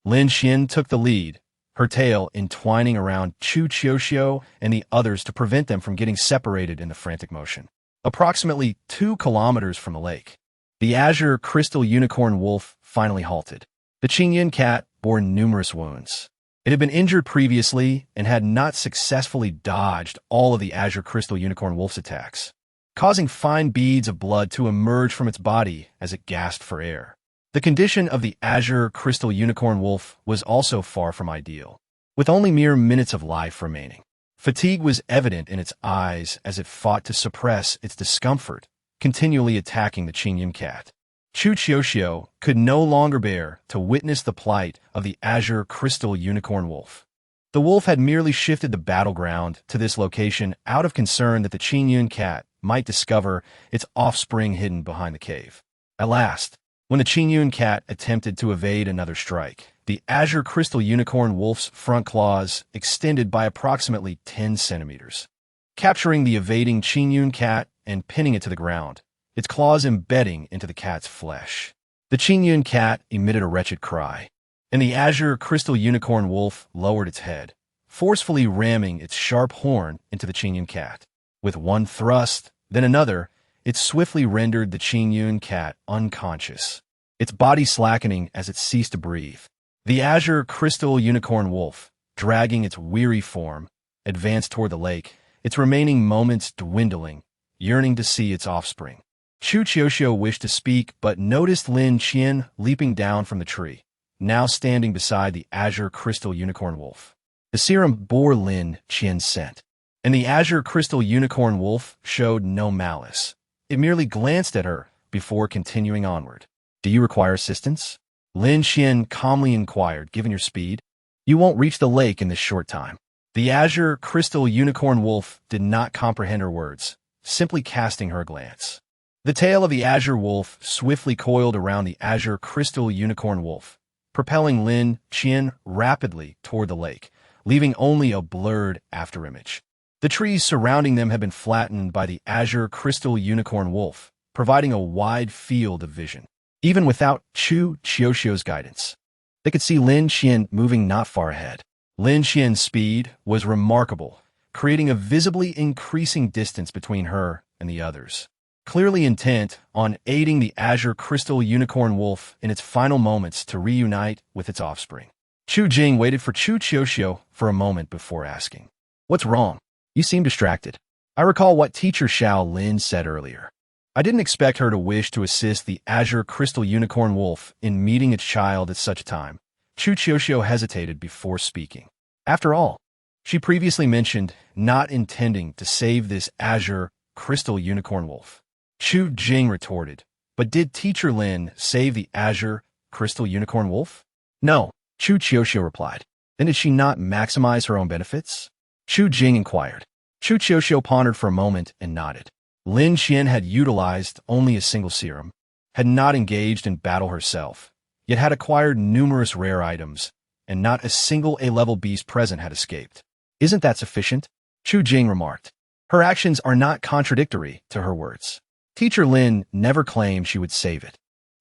Lin Qian took the lead, her tail entwining around Chu Qiuxiu and the others to prevent them from getting separated in the frantic motion. Approximately 2 kilometers from the lake, the azure crystal unicorn wolf finally halted. The Qingyun cat bore numerous wounds. It had been injured previously and had not successfully dodged all of the azure crystal unicorn wolf's attacks, causing fine beads of blood to emerge from its body as it gasped for air. The condition of the azure crystal unicorn wolf was also far from ideal, with only mere minutes of life remaining. Fatigue was evident in its eyes as it fought to suppress its discomfort, continually attacking the Qingyun cat. Chu Qiuxiu could no longer bear to witness the plight of the azure crystal unicorn wolf. The wolf had merely shifted the battleground to this location out of concern that the Qingyun cat might discover its offspring hidden behind the cave. At last, when the Qingyun cat attempted to evade another strike, the azure crystal unicorn wolf's front claws extended by approximately 10 centimeters, capturing the evading Qingyun cat and pinning it to the ground, its claws embedding into the cat's flesh. The Qingyun cat emitted a wretched cry, and the azure crystal unicorn wolf lowered its head, forcefully ramming its sharp horn into the Qingyun cat. With one thrust, then another, it swiftly rendered the Qingyun cat unconscious, its body slackening as it ceased to breathe. The azure crystal unicorn wolf, dragging its weary form, advanced toward the lake, its remaining moments dwindling, yearning to see its offspring. Chu Qiuxiu wished to speak, but noticed Lin Qian leaping down from the tree, now standing beside the azure crystal unicorn wolf. The serum bore Lin Qian's scent, and the azure crystal unicorn wolf showed no malice. It merely glanced at her before continuing onward. "Do you require assistance?" Lin Qian calmly inquired. "Given your speed, you won't reach the lake in this short time." The azure crystal unicorn wolf did not comprehend her words, simply casting her a glance. The tail of the azure wolf swiftly coiled around the azure crystal unicorn wolf, propelling Lin Qian rapidly toward the lake, leaving only a blurred afterimage. The trees surrounding them had been flattened by the azure crystal unicorn wolf, providing a wide field of vision. Even without Chu Qiuxiu's guidance, they could see Lin Qian moving not far ahead. Lin Qian's speed was remarkable, creating a visibly increasing distance between her and the others. Clearly intent on aiding the azure crystal unicorn wolf in its final moments to reunite with its offspring. Chu Jing waited for Chu Qiuxiu for a moment before asking, "What's wrong? You seem distracted." I recall what teacher Xiao Lin said earlier. I didn't expect her to wish to assist the azure crystal unicorn wolf in meeting its child at such a time. Chu Qiuxiu hesitated before speaking. After all, she previously mentioned not intending to save this azure crystal unicorn wolf. Chu Jing retorted, "But did teacher Lin save the azure crystal unicorn wolf?" "No," Chu Qiuxiu replied. "Then did she not maximize her own benefits?" Chu Jing inquired. Chu Qiuxiu pondered for a moment and nodded. Lin Qian had utilized only a single serum, had not engaged in battle herself, yet had acquired numerous rare items, and not a single A-level beast present had escaped. "Isn't that sufficient?" Chu Jing remarked. Her actions are not contradictory to her words. Teacher Lin never claimed she would save it.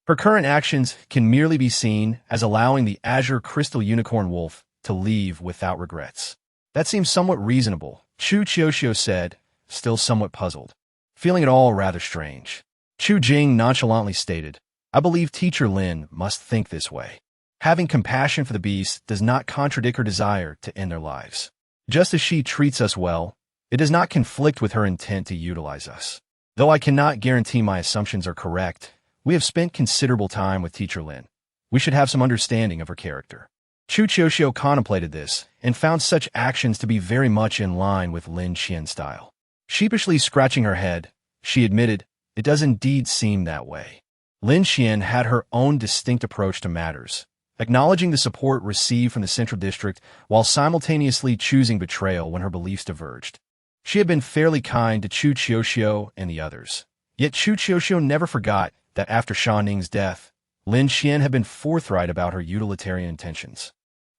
Her current actions can merely be seen as allowing the azure crystal unicorn wolf to leave without regrets. "That seems somewhat reasonable," Chu Qiuxiu said, still somewhat puzzled, feeling it all rather strange. Chu Jing nonchalantly stated, "I believe teacher Lin must think this way. Having compassion for the beasts does not contradict her desire to end their lives. Just as she treats us well, it does not conflict with her intent to utilize us. Though I cannot guarantee my assumptions are correct, we have spent considerable time with teacher Lin. We should have some understanding of her character." Chu Qiuxiu contemplated this and found such actions to be very much in line with Lin Qian's style. Sheepishly scratching her head, she admitted, "It does indeed seem that way." Lin Qian had her own distinct approach to matters, acknowledging the support received from the Central District while simultaneously choosing betrayal when her beliefs diverged. She had been fairly kind to Chu Qiuxiu and the others, yet Chu Qiuxiu never forgot that after Sha Ning's death, Lin Qian had been forthright about her utilitarian intentions.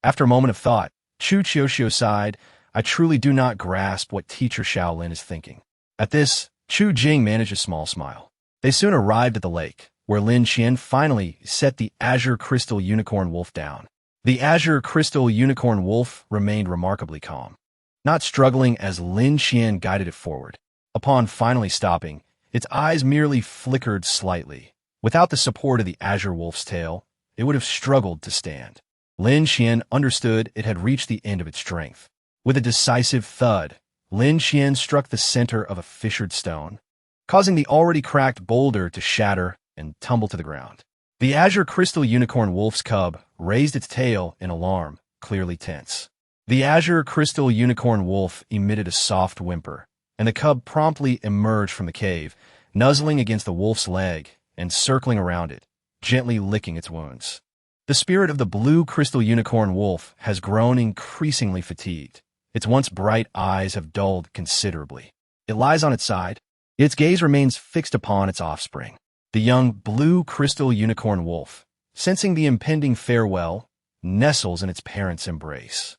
After a moment of thought, Chu Qiuxiu sighed, "I truly do not grasp what teacher Shaolin is thinking." At this, Chu Jing managed a small smile. They soon arrived at the lake, where Lin Qian finally set the azure crystal unicorn wolf down. The azure crystal unicorn wolf remained remarkably calm, not struggling as Lin Qian guided it forward. Upon finally stopping, its eyes merely flickered slightly. Without the support of the azure wolf's tail, it would have struggled to stand. Lin Qian understood it had reached the end of its strength. With a decisive thud, Lin Qian struck the center of a fissured stone, causing the already cracked boulder to shatter and tumble to the ground. The azure crystal unicorn wolf's cub raised its tail in alarm, clearly tense. The azure crystal unicorn wolf emitted a soft whimper, and the cub promptly emerged from the cave, nuzzling against the wolf's leg and circling around it, gently licking its wounds. The spirit of the blue crystal unicorn wolf has grown increasingly fatigued. Its once bright eyes have dulled considerably. It lies on its side. Its gaze remains fixed upon its offspring. The young blue crystal unicorn wolf, sensing the impending farewell, nestles in its parent's embrace.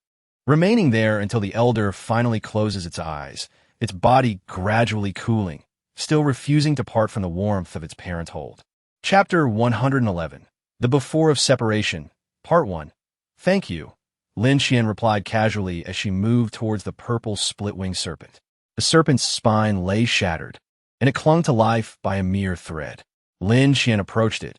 Remaining there until the elder finally closes its eyes, its body gradually cooling, still refusing to part from the warmth of its parent hold. Chapter 111. The Before of Separation, Part 1. Thank you, Lin Qian replied casually as she moved towards the purple split-winged serpent. The serpent's spine lay shattered, and it clung to life by a mere thread. Lin Qian approached it,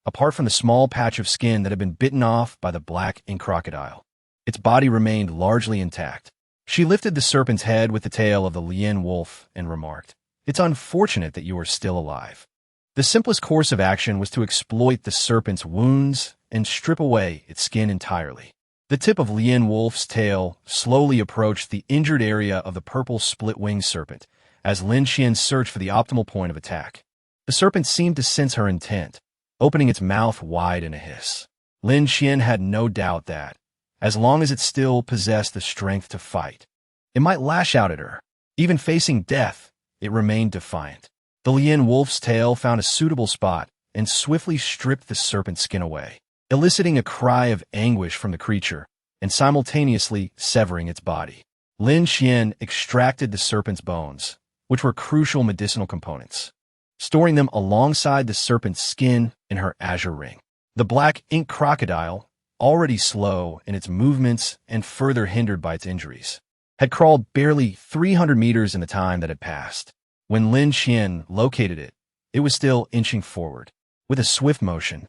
apart from the small patch of skin that had been bitten off by the black ink crocodile. Its body remained largely intact. She lifted the serpent's head with the tail of the Lian wolf and remarked, "It's unfortunate that you are still alive." The simplest course of action was to exploit the serpent's wounds and strip away its skin entirely. The tip of Lian wolf's tail slowly approached the injured area of the purple split-winged serpent as Lin Qian searched for the optimal point of attack. The serpent seemed to sense her intent, opening its mouth wide in a hiss. Lin Qian had no doubt that, as long as it still possessed the strength to fight, it might lash out at her. Even facing death, it remained defiant. The Lian wolf's tail found a suitable spot and swiftly stripped the serpent's skin away, eliciting a cry of anguish from the creature and simultaneously severing its body. Lin Qian extracted the serpent's bones, which were crucial medicinal components, storing them alongside the serpent's skin in her azure ring. The black ink crocodile, already slow in its movements and further hindered by its injuries, had crawled barely 300 meters in the time that had passed. When Lin Qian located it, it was still inching forward. With a swift motion,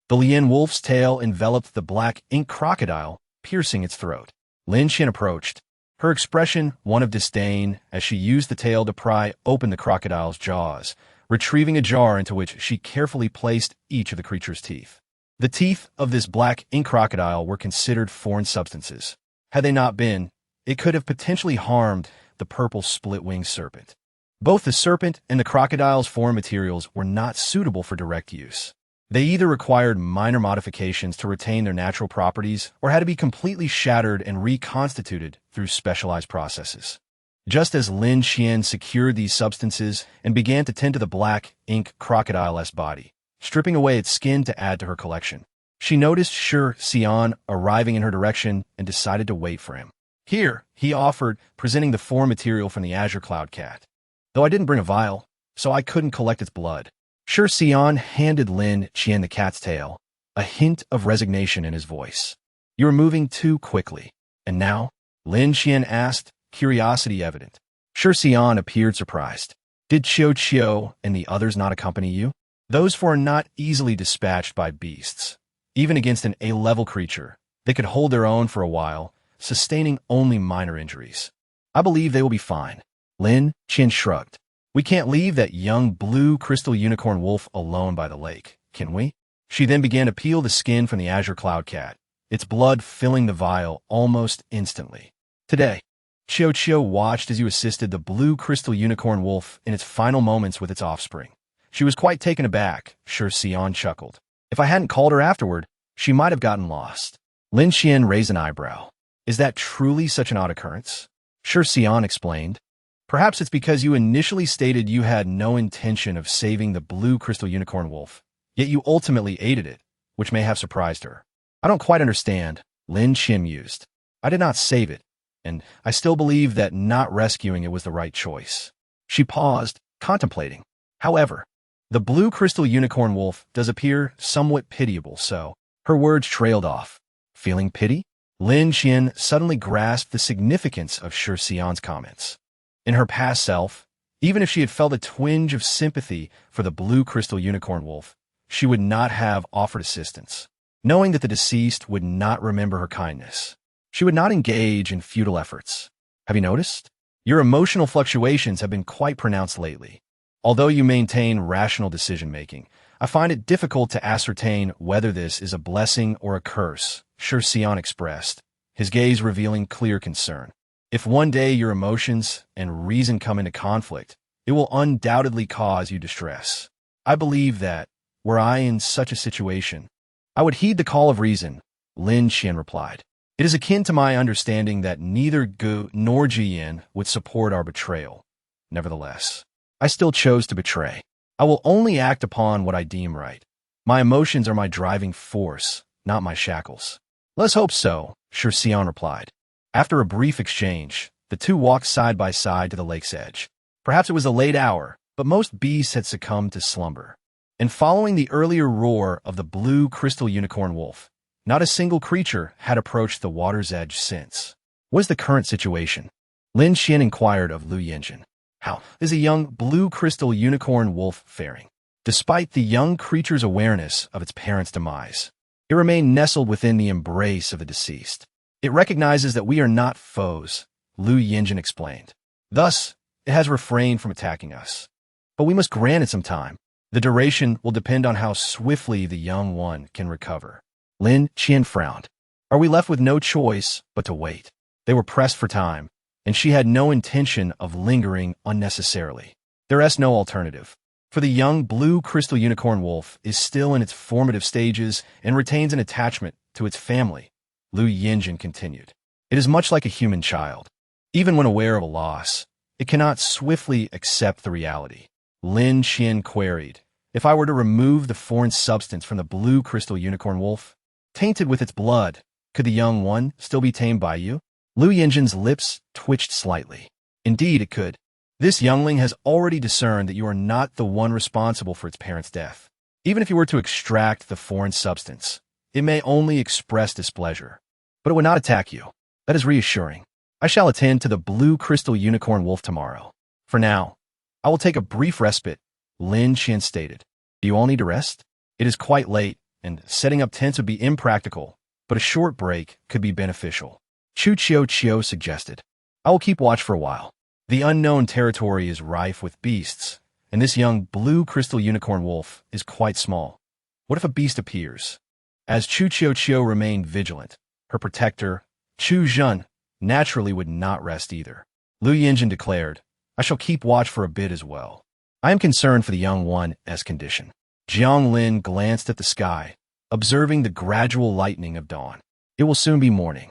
the Lian wolf's tail enveloped the black ink crocodile, piercing its throat. Lin Qian approached, her expression one of disdain as she used the tail to pry open the crocodile's jaws, retrieving a jar into which she carefully placed each of the creature's teeth. The teeth of this black ink crocodile were considered foreign substances. Had they not been, it could have potentially harmed the purple split-winged serpent. Both the serpent and the crocodile's foreign materials were not suitable for direct use. They either required minor modifications to retain their natural properties or had to be completely shattered and reconstituted through specialized processes. Just as Lin Qian secured these substances and began to tend to the black ink crocodile's body, stripping away its skin to add to her collection, she noticed Shi Xian arriving in her direction and decided to wait for him. "Here," he offered, presenting the foreign material from the azure cloud cat. "Though I didn't bring a vial, so I couldn't collect its blood." Shi Xian handed Lin Qian the cat's tail, a hint of resignation in his voice. "You're moving too quickly." "And now?" Lin Qian asked, curiosity evident. Shi Xian appeared surprised. "Did Qiu and the others not accompany you?" "Those four are not easily dispatched by beasts. Even against an A-level creature, they could hold their own for a while, sustaining only minor injuries. I believe they will be fine." Lin Qian shrugged. "We can't leave that young blue crystal unicorn wolf alone by the lake, can we?" She then began to peel the skin from the azure cloud cat, its blood filling the vial almost instantly. "Today, Qiu watched as you assisted the blue crystal unicorn wolf in its final moments with its offspring. She was quite taken aback," Shi Xian chuckled. "If I hadn't called her afterward, she might have gotten lost." Lin Qian raised an eyebrow. "Is that truly such an odd occurrence?" Shi Xian explained. "Perhaps it's because you initially stated you had no intention of saving the blue crystal unicorn wolf, yet you ultimately aided it, which may have surprised her." "I don't quite understand," Lin Qian mused. "I did not save it, and I still believe that not rescuing it was the right choice." She paused, contemplating. "However, the blue crystal unicorn wolf does appear somewhat pitiable, so..." Her words trailed off. Feeling pity? Lin Qian suddenly grasped the significance of Shi Xian's comments. In her past self, even if she had felt a twinge of sympathy for the blue crystal unicorn wolf, she would not have offered assistance. Knowing that the deceased would not remember her kindness, she would not engage in futile efforts. Have you noticed? Your emotional fluctuations have been quite pronounced lately. Although you maintain rational decision-making, I find it difficult to ascertain whether this is a blessing or a curse, Shi Xian expressed, his gaze revealing clear concern. If one day your emotions and reason come into conflict, it will undoubtedly cause you distress. I believe that, were I in such a situation, I would heed the call of reason, Lin Qian replied. It is akin to my understanding that neither Gu nor Jiyan would support our betrayal. Nevertheless, I still chose to betray. I will only act upon what I deem right. My emotions are my driving force, not my shackles. Let's hope so, Shi Xian replied. After a brief exchange, the two walked side by side to the lake's edge. Perhaps it was a late hour, but most beasts had succumbed to slumber. And following the earlier roar of the blue crystal unicorn wolf, not a single creature had approached the water's edge since. What is the current situation? Lin Qian inquired of Lu Yinjin. How is a young blue crystal unicorn wolf faring? Despite the young creature's awareness of its parent's demise, it remained nestled within the embrace of the deceased. It recognizes that we are not foes, Lu Yinjin explained. Thus, it has refrained from attacking us. But we must grant it some time. The duration will depend on how swiftly the young one can recover. Lin Qian frowned. Are we left with no choice but to wait? They were pressed for time, and she had no intention of lingering unnecessarily. There is no alternative, for the young blue crystal unicorn wolf is still in its formative stages and retains an attachment to its family, Lu Yinjin continued. It is much like a human child. Even when aware of a loss, it cannot swiftly accept the reality. Lin Qian queried, if I were to remove the foreign substance from the blue crystal unicorn wolf, tainted with its blood, could the young one still be tamed by you? Lu Yinjin's lips twitched slightly. Indeed, it could. This youngling has already discerned that you are not the one responsible for its parent's death. Even if you were to extract the foreign substance, it may only express displeasure, but it would not attack you. That is reassuring. I shall attend to the blue crystal unicorn wolf tomorrow. For now, I will take a brief respite, Lin Qian stated. Do you all need to rest? It is quite late, and setting up tents would be impractical, but a short break could be beneficial. Chu Chio suggested. I will keep watch for a while. The unknown territory is rife with beasts, and this young blue crystal unicorn wolf is quite small. What if a beast appears? As Chu Chio remained vigilant, her protector, Chu Zhen, naturally would not rest either. Lu Yinjin declared, I shall keep watch for a bit as well. I am concerned for the young one's condition. Jiang Lin glanced at the sky, observing the gradual lightening of dawn. It will soon be morning.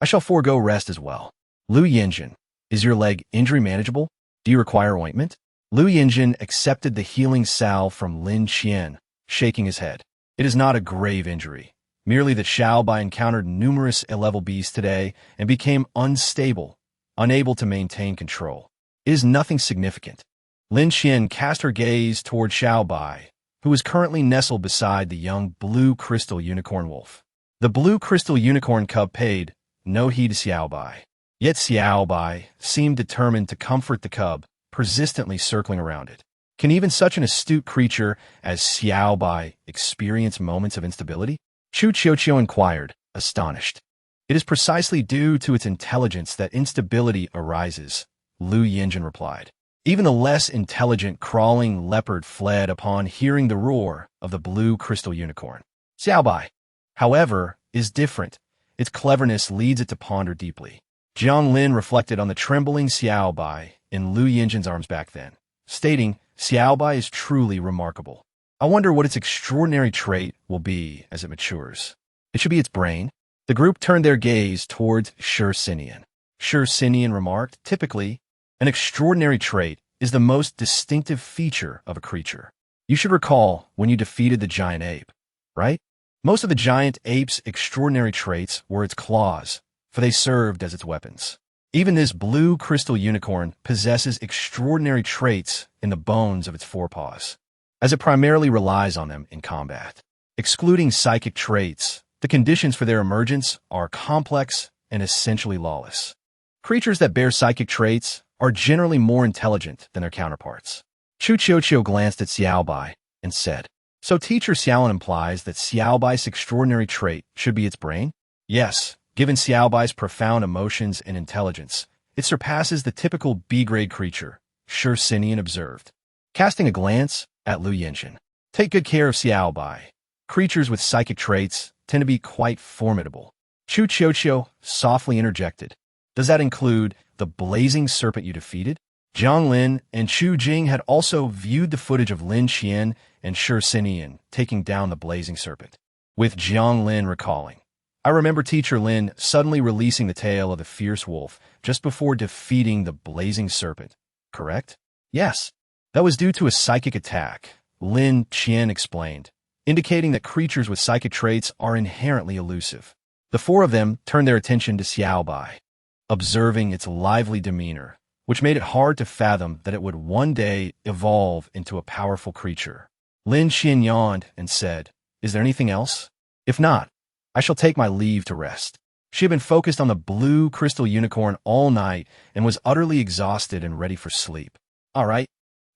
I shall forego rest as well. Lu Yinjin, is your leg injury manageable? Do you require ointment? Lu Yinjin accepted the healing salve from Lin Qian, shaking his head. It is not a grave injury, merely that Xiaobai encountered numerous ill-level beasts today and became unstable, unable to maintain control. It is nothing significant. Lin Qian cast her gaze toward Xiaobai, who was currently nestled beside the young blue crystal unicorn wolf. The blue crystal unicorn cub paid no heed to Xiaobai. Yet Xiaobai seemed determined to comfort the cub, persistently circling around it. Can even such an astute creature as Xiaobai experience moments of instability? Chu Chio inquired, astonished. It is precisely due to its intelligence that instability arises, Lu Yinjin replied. Even the less intelligent crawling leopard fled upon hearing the roar of the blue crystal unicorn. Xiaobai, however, is different. Its cleverness leads it to ponder deeply. Jiang Lin reflected on the trembling Xiaobai in Lu Yinjin's arms back then, stating, Xiaobai is truly remarkable. I wonder what its extraordinary trait will be as it matures. It should be its brain. The group turned their gaze towards Shi Xian. Shi Xian remarked, typically, an extraordinary trait is the most distinctive feature of a creature. You should recall when you defeated the giant ape, right? Most of the giant ape's extraordinary traits were its claws, for they served as its weapons. Even this blue crystal unicorn possesses extraordinary traits in the bones of its forepaws, as it primarily relies on them in combat. Excluding psychic traits, The conditions for their emergence are complex and essentially lawless. Creatures that bear psychic traits are generally more intelligent than their counterparts. Chu Qiuqiu glanced at Xiaobai and said, "So Teacher Xiaolin implies that Xiaobai's extraordinary trait should be its brain?" "Yes, given Xiaobai's profound emotions and intelligence, it surpasses the typical B-grade creature," Shi Xinian observed, casting a glance at Lu Yinjin. "Take good care of Xiaobai. Creatures with psychic traits tend to be quite formidable." Chu Qiuqiu softly interjected, "Does that include the blazing serpent you defeated?" Jiang Lin and Chu Jing had also viewed the footage of Lin Qian and Shi Xinian taking down the blazing serpent, with Jiang Lin recalling, "I remember Teacher Lin suddenly releasing the tail of the fierce wolf just before defeating the blazing serpent, correct?" "Yes, that was due to a psychic attack," Lin Qian explained, indicating that creatures with psychic traits are inherently elusive. The four of them turned their attention to Xiaobai, observing its lively demeanor, which made it hard to fathom that it would one day evolve into a powerful creature. Lin Qian yawned and said, "Is there anything else? If not, I shall take my leave to rest." She had been focused on the blue crystal unicorn all night and was utterly exhausted and ready for sleep. "All right,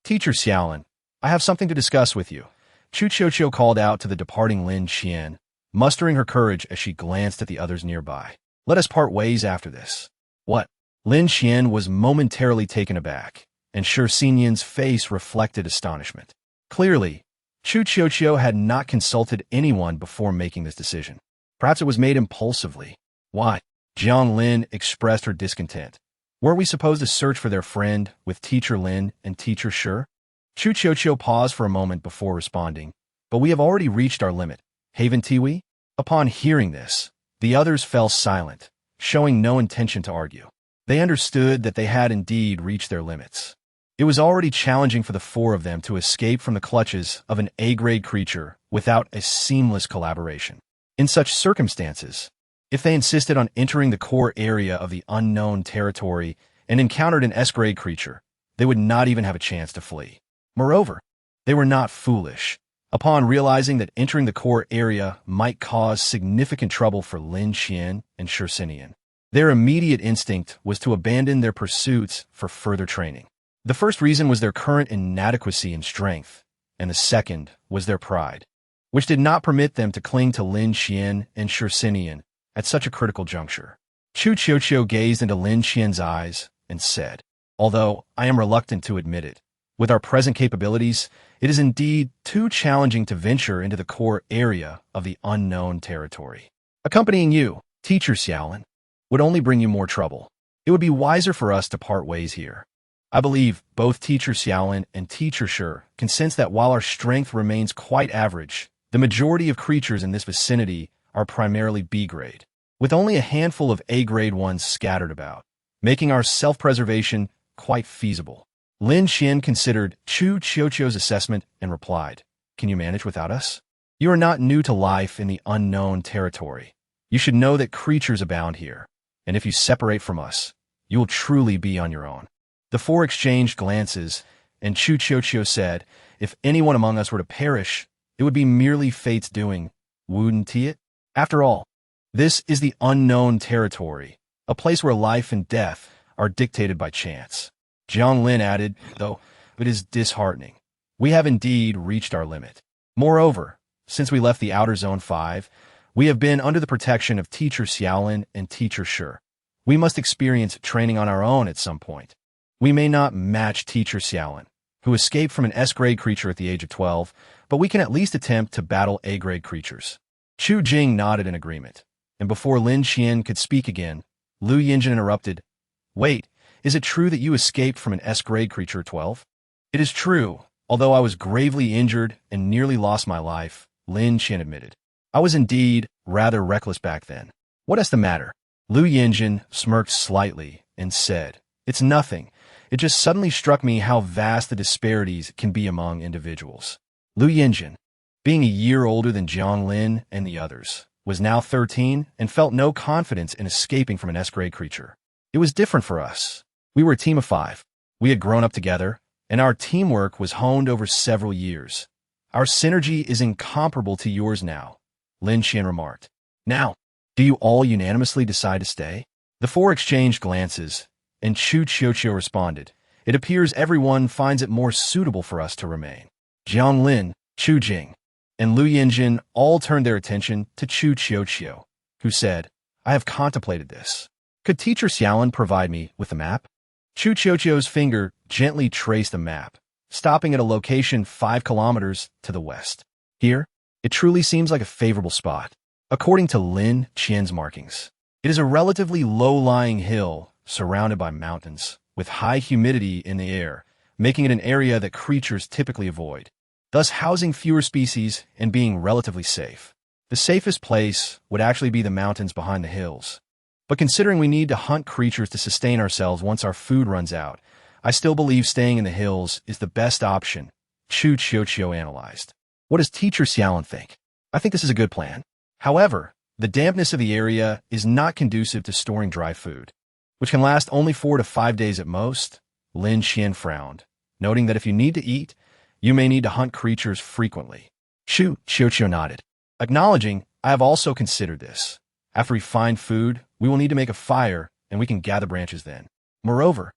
Teacher Xiaolin, I have something to discuss with you," Chu Qiuqiu called out to the departing Lin Qian, mustering her courage as she glanced at the others nearby. "Let us part ways after this." "What?" Lin Qian was momentarily taken aback, and Shi Xinian's face reflected astonishment. Clearly, Chu Qiuqiu had not consulted anyone before making this decision. Perhaps it was made impulsively. "Why?" Jiang Lin expressed her discontent. "Were we supposed to search for their friend with Teacher Lin and Teacher Shi?" Chu Qiuqiu paused for a moment before responding, "But we have already reached our limit, haven't we?" Upon hearing this, the others fell silent, showing no intention to argue. They understood that they had indeed reached their limits. It was already challenging for the four of them to escape from the clutches of an A-grade creature without a seamless collaboration. In such circumstances, if they insisted on entering the core area of the unknown territory and encountered an S-grade creature, they would not even have a chance to flee. Moreover, they were not foolish. Upon realizing that entering the core area might cause significant trouble for Lin Qian and Shi Xinian, their immediate instinct was to abandon their pursuits for further training. The first reason was their current inadequacy in strength, and the second was their pride, which did not permit them to cling to Lin Qian and Shi Xinian at such a critical juncture. Chu Qiuqiu gazed into Lin Qian's eyes and said, "Although I am reluctant to admit it, with our present capabilities, it is indeed too challenging to venture into the core area of the unknown territory. Accompanying you, Teacher Xiaolin, would only bring you more trouble. It would be wiser for us to part ways here. I believe both Teacher Xiaolin and Teacher Shi can sense that while our strength remains quite average, the majority of creatures in this vicinity are primarily B-grade, with only a handful of A-grade ones scattered about, making our self-preservation quite feasible." Lin Qian considered Chu Qiuqiu's assessment and replied, "Can you manage without us? You are not new to life in the unknown territory. You should know that creatures abound here, and if you separate from us, you will truly be on your own." The four exchanged glances, and Chu Qiuqiu said, "If anyone among us were to perish, it would be merely fate's doing, wouldn't it? After all, this is the unknown territory, a place where life and death are dictated by chance." Jiang Lin added, "Though it is disheartening. We have indeed reached our limit. Moreover, since we left the Outer Zone 5, we have been under the protection of Teacher Xiaolin and Teacher Shi. We must experience training on our own at some point. We may not match Teacher Xiaolin, who escaped from an S-grade creature at the age of 12, but we can at least attempt to battle A-grade creatures." Chu Jing nodded in agreement, and before Lin Qian could speak again, Lu Yinjin interrupted, "Wait, is it true that you escaped from an S-grade creature at 12? "It is true, although I was gravely injured and nearly lost my life," Lin Qian admitted. "I was indeed rather reckless back then." "What is the matter?" Lu Yinjin smirked slightly and said, "It's nothing. It just suddenly struck me how vast the disparities can be among individuals." Lu Yinjin, being a year older than Jiang Lin and the others, was now 13 and felt no confidence in escaping from an S-grade creature. "It was different for us. We were a team of 5. We had grown up together, and our teamwork was honed over several years. Our synergy is incomparable to yours now," Lin Qian remarked. Now, do you all unanimously decide to stay? The four exchanged glances, and Chu Qiuqiu responded, "It appears everyone finds it more suitable for us to remain." Jiang Lin, Chu Jing, and Lu Yinjin all turned their attention to Chu Qiuqiu, who said, "I have contemplated this. Could Teacher Xiaolin provide me with a map?" Chu Qiuqiu's finger gently traced a map, stopping at a location 5 kilometers to the west. Here, it truly seems like a favorable spot. According to Lin Qian's markings, it is a relatively low-lying hill surrounded by mountains, with high humidity in the air, making it an area that creatures typically avoid, thus housing fewer species and being relatively safe. The safest place would actually be the mountains behind the hills. But considering we need to hunt creatures to sustain ourselves once our food runs out, I still believe staying in the hills is the best option, Chu Qiuqiu analyzed. What does Teacher Xiaolin think? I think this is a good plan. However, the dampness of the area is not conducive to storing dry food, which can last only 4 to 5 days at most. Lin Qian frowned, noting that if you need to eat, you may need to hunt creatures frequently. Chu Qiuqiu nodded, acknowledging, "I have also considered this. After we find food, we will need to make a fire, and we can gather branches then. Moreover,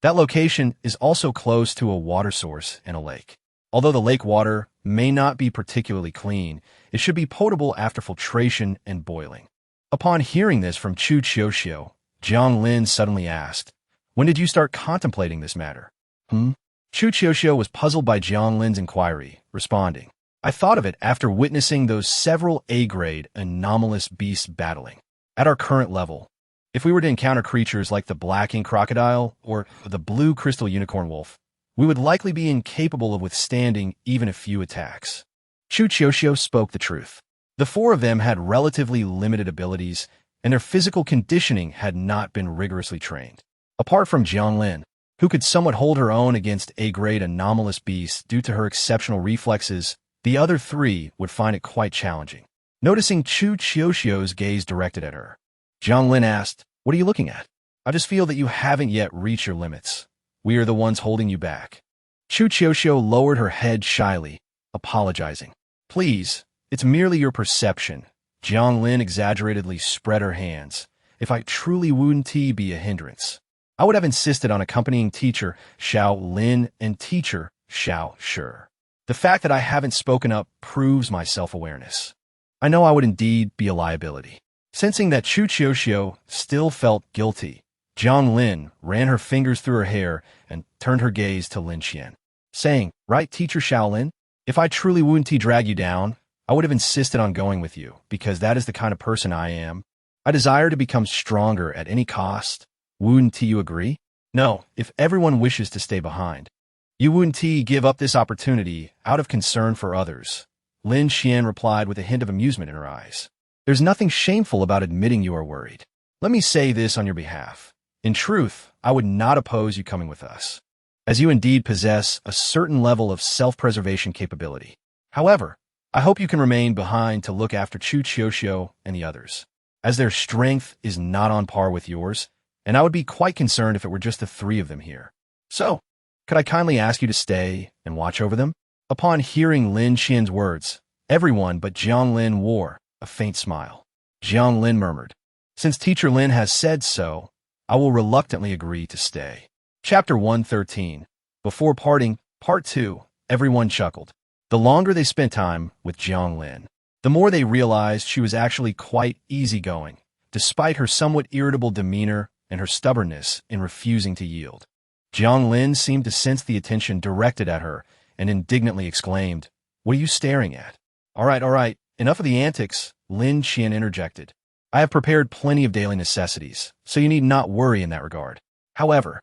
that location is also close to a water source and a lake. Although the lake water may not be particularly clean, it should be potable after filtration and boiling." Upon hearing this from Chu Qiuqiu, Jiang Lin suddenly asked, "When did you start contemplating this matter?" Chu Qiuqiu was puzzled by Jiang Lin's inquiry, responding, "I thought of it after witnessing those several A-grade anomalous beasts battling. At our current level, if we were to encounter creatures like the black ink crocodile or the blue crystal unicorn wolf, we would likely be incapable of withstanding even a few attacks." Chu Qiuqiu spoke the truth. The four of them had relatively limited abilities, and their physical conditioning had not been rigorously trained. Apart from Jiang Lin, who could somewhat hold her own against A-grade anomalous beasts due to her exceptional reflexes, the other three would find it quite challenging. Noticing Chu Qiuqiu's gaze directed at her, Jiang Lin asked, "What are you looking at?" "I just feel that you haven't yet reached your limits. We are the ones holding you back." Chu Qiuqiu lowered her head shyly, apologizing. "Please, it's merely your perception." Jiang Lin exaggeratedly spread her hands. "If I truly wouldn't be a hindrance, I would have insisted on accompanying Teacher Xiao Lin and Teacher Xiao Shi. The fact that I haven't spoken up proves my self-awareness. I know I would indeed be a liability." Sensing that Chu Qiuqiu still felt guilty, Jiang Lin ran her fingers through her hair and turned her gaze to Lin Qian, saying, "Right, Teacher Xiaolin? If I truly wouldn't drag you down, I would have insisted on going with you, because that is the kind of person I am. I desire to become stronger at any cost. Wouldn't you agree?" "No, if everyone wishes to stay behind. You wouldn't give up this opportunity out of concern for others," Lin Qian replied with a hint of amusement in her eyes. "There's nothing shameful about admitting you are worried. Let me say this on your behalf. In truth, I would not oppose you coming with us, as you indeed possess a certain level of self-preservation capability. However, I hope you can remain behind to look after Chu Qiuqiu and the others, as their strength is not on par with yours, and I would be quite concerned if it were just the three of them here. So, could I kindly ask you to stay and watch over them?" Upon hearing Lin Qian's words, everyone but Jiang Lin wore a faint smile. Jiang Lin murmured, "Since Teacher Lin has said so, I will reluctantly agree to stay." Chapter 113. Before parting, Part 2, everyone chuckled. The longer they spent time with Jiang Lin, the more they realized she was actually quite easygoing, despite her somewhat irritable demeanor and her stubbornness in refusing to yield. Jiang Lin seemed to sense the attention directed at her and indignantly exclaimed, "What are you staring at?" All right, enough of the antics," Lin Qian interjected. "I have prepared plenty of daily necessities, so you need not worry in that regard. However,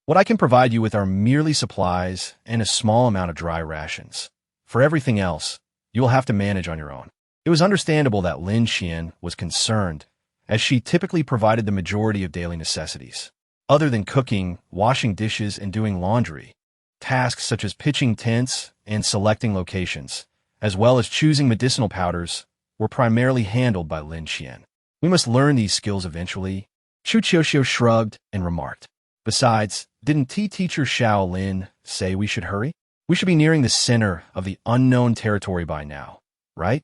what I can provide you with are merely supplies and a small amount of dry rations. For everything else, you will have to manage on your own." It was understandable that Lin Qian was concerned, as she typically provided the majority of daily necessities. Other than cooking, washing dishes, and doing laundry, tasks such as pitching tents and selecting locations, as well as choosing medicinal powders, were primarily handled by Lin Qian. "We must learn these skills eventually," Chu Qiuqiu shrugged and remarked. "Besides, didn't Teacher Xiao Lin say we should hurry? We should be nearing the center of the unknown territory by now, right?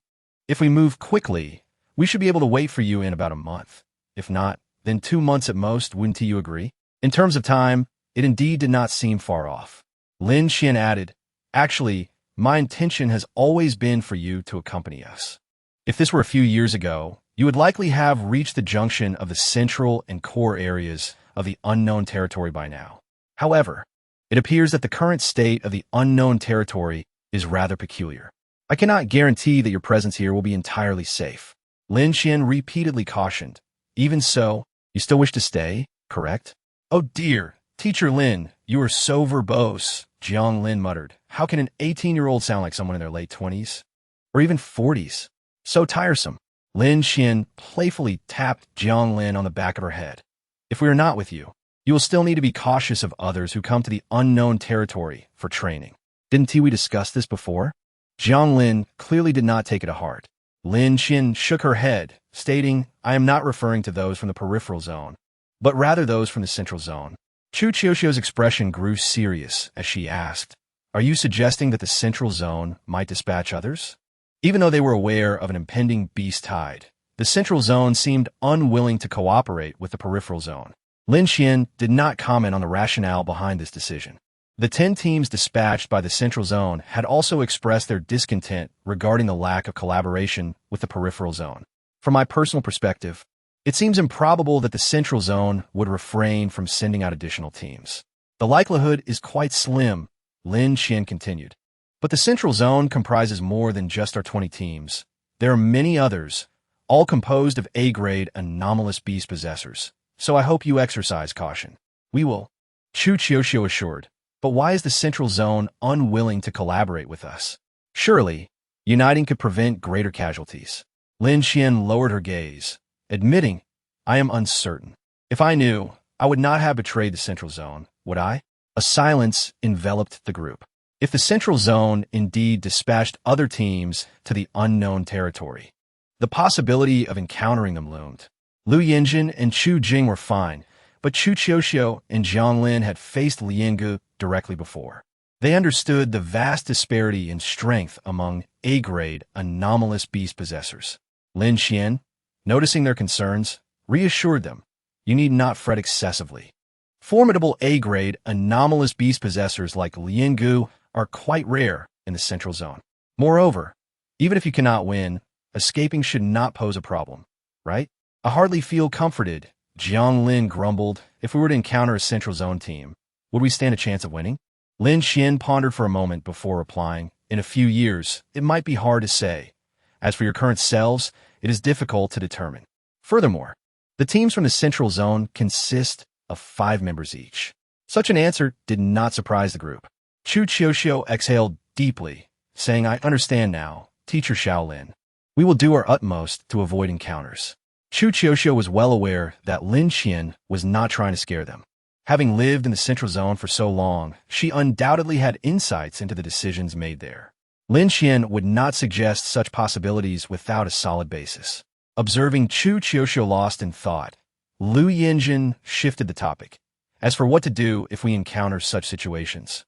If we move quickly, We should be able to wait for you in about a month. If not, then 2 months at most, wouldn't you agree? In terms of time, it indeed did not seem far off. Lin Qian added, actually, my intention has always been for you to accompany us. If this were a few years ago, you would likely have reached the junction of the central and core areas of the unknown territory by now. However, it appears that the current state of the unknown territory is rather peculiar. I cannot guarantee that your presence here will be entirely safe. Lin Qian repeatedly cautioned. Even so, you still wish to stay, correct? Oh dear, Teacher Lin, you are so verbose, Jiang Lin muttered. How can an 18-year-old sound like someone in their late 20s? Or even 40s? So tiresome. Lin Qian playfully tapped Jiang Lin on the back of her head. If we are not with you, you will still need to be cautious of others who come to the unknown territory for training. Didn't we discuss this before? Jiang Lin clearly did not take it to heart. Lin Qian shook her head, stating, I am not referring to those from the peripheral zone, but rather those from the central zone. Chu Qiuxiu's expression grew serious as she asked, are you suggesting that the central zone might dispatch others? Even though they were aware of an impending beast tide, the central zone seemed unwilling to cooperate with the peripheral zone. Lin Qian did not comment on the rationale behind this decision. The 10 teams dispatched by the central zone had also expressed their discontent regarding the lack of collaboration with the peripheral zone. From my personal perspective, it seems improbable that the central zone would refrain from sending out additional teams. The likelihood is quite slim, Lin Qian continued. But the central zone comprises more than just our 20 teams. There are many others, all composed of A-grade anomalous beast possessors. So I hope you exercise caution. We will, Chu Qiuxiu assured. But why is the central zone unwilling to collaborate with us? Surely, uniting could prevent greater casualties. Lin Qian lowered her gaze, admitting, I am uncertain. If I knew, I would not have betrayed the central zone, would I? A silence enveloped the group. If the central zone indeed dispatched other teams to the unknown territory, the possibility of encountering them loomed. Lu Yinjin and Chu Jing were fine, but Chu Qiuxiu and Jiang Lin had faced Liangu directly before. They understood the vast disparity in strength among A-grade anomalous beast possessors. Lin Qian, noticing their concerns, reassured them, you need not fret excessively. Formidable A-grade anomalous beast possessors like Liangu are quite rare in the central zone. Moreover, even if you cannot win, escaping should not pose a problem, right? I hardly feel comforted, Jiang Lin grumbled. If we were to encounter a central zone team, would we stand a chance of winning? Lin Qian pondered for a moment before replying, in a few years, it might be hard to say. As for your current selves, it is difficult to determine. Furthermore, the teams from the central zone consist of 5 members each. Such an answer did not surprise the group. Chu Qiuxiu exhaled deeply, saying, I understand now, Teacher Shaolin. We will do our utmost to avoid encounters. Chu Qiuxiu was well aware that Lin Qian was not trying to scare them. Having lived in the central zone for so long, she undoubtedly had insights into the decisions made there. Lin Qian would not suggest such possibilities without a solid basis. Observing Chu Qiuxiu lost in thought, Lu Yinjin shifted the topic. As for what to do if we encounter such situations,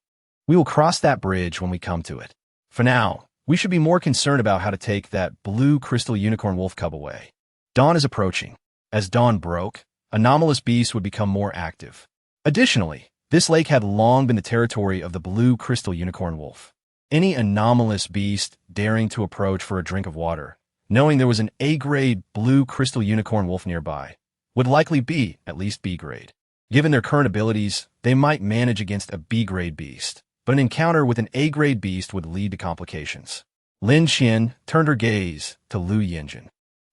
we will cross that bridge when we come to it. For now, we should be more concerned about how to take that blue crystal unicorn wolf cub away. Dawn is approaching. As dawn broke, anomalous beasts would become more active. Additionally, this lake had long been the territory of the blue crystal unicorn wolf. Any anomalous beast daring to approach for a drink of water, knowing there was an A-grade blue crystal unicorn wolf nearby, would likely be at least B-grade. Given their current abilities, they might manage against a B-grade beast, but an encounter with an A-grade beast would lead to complications. Lin Qian turned her gaze to Lu Yinjin,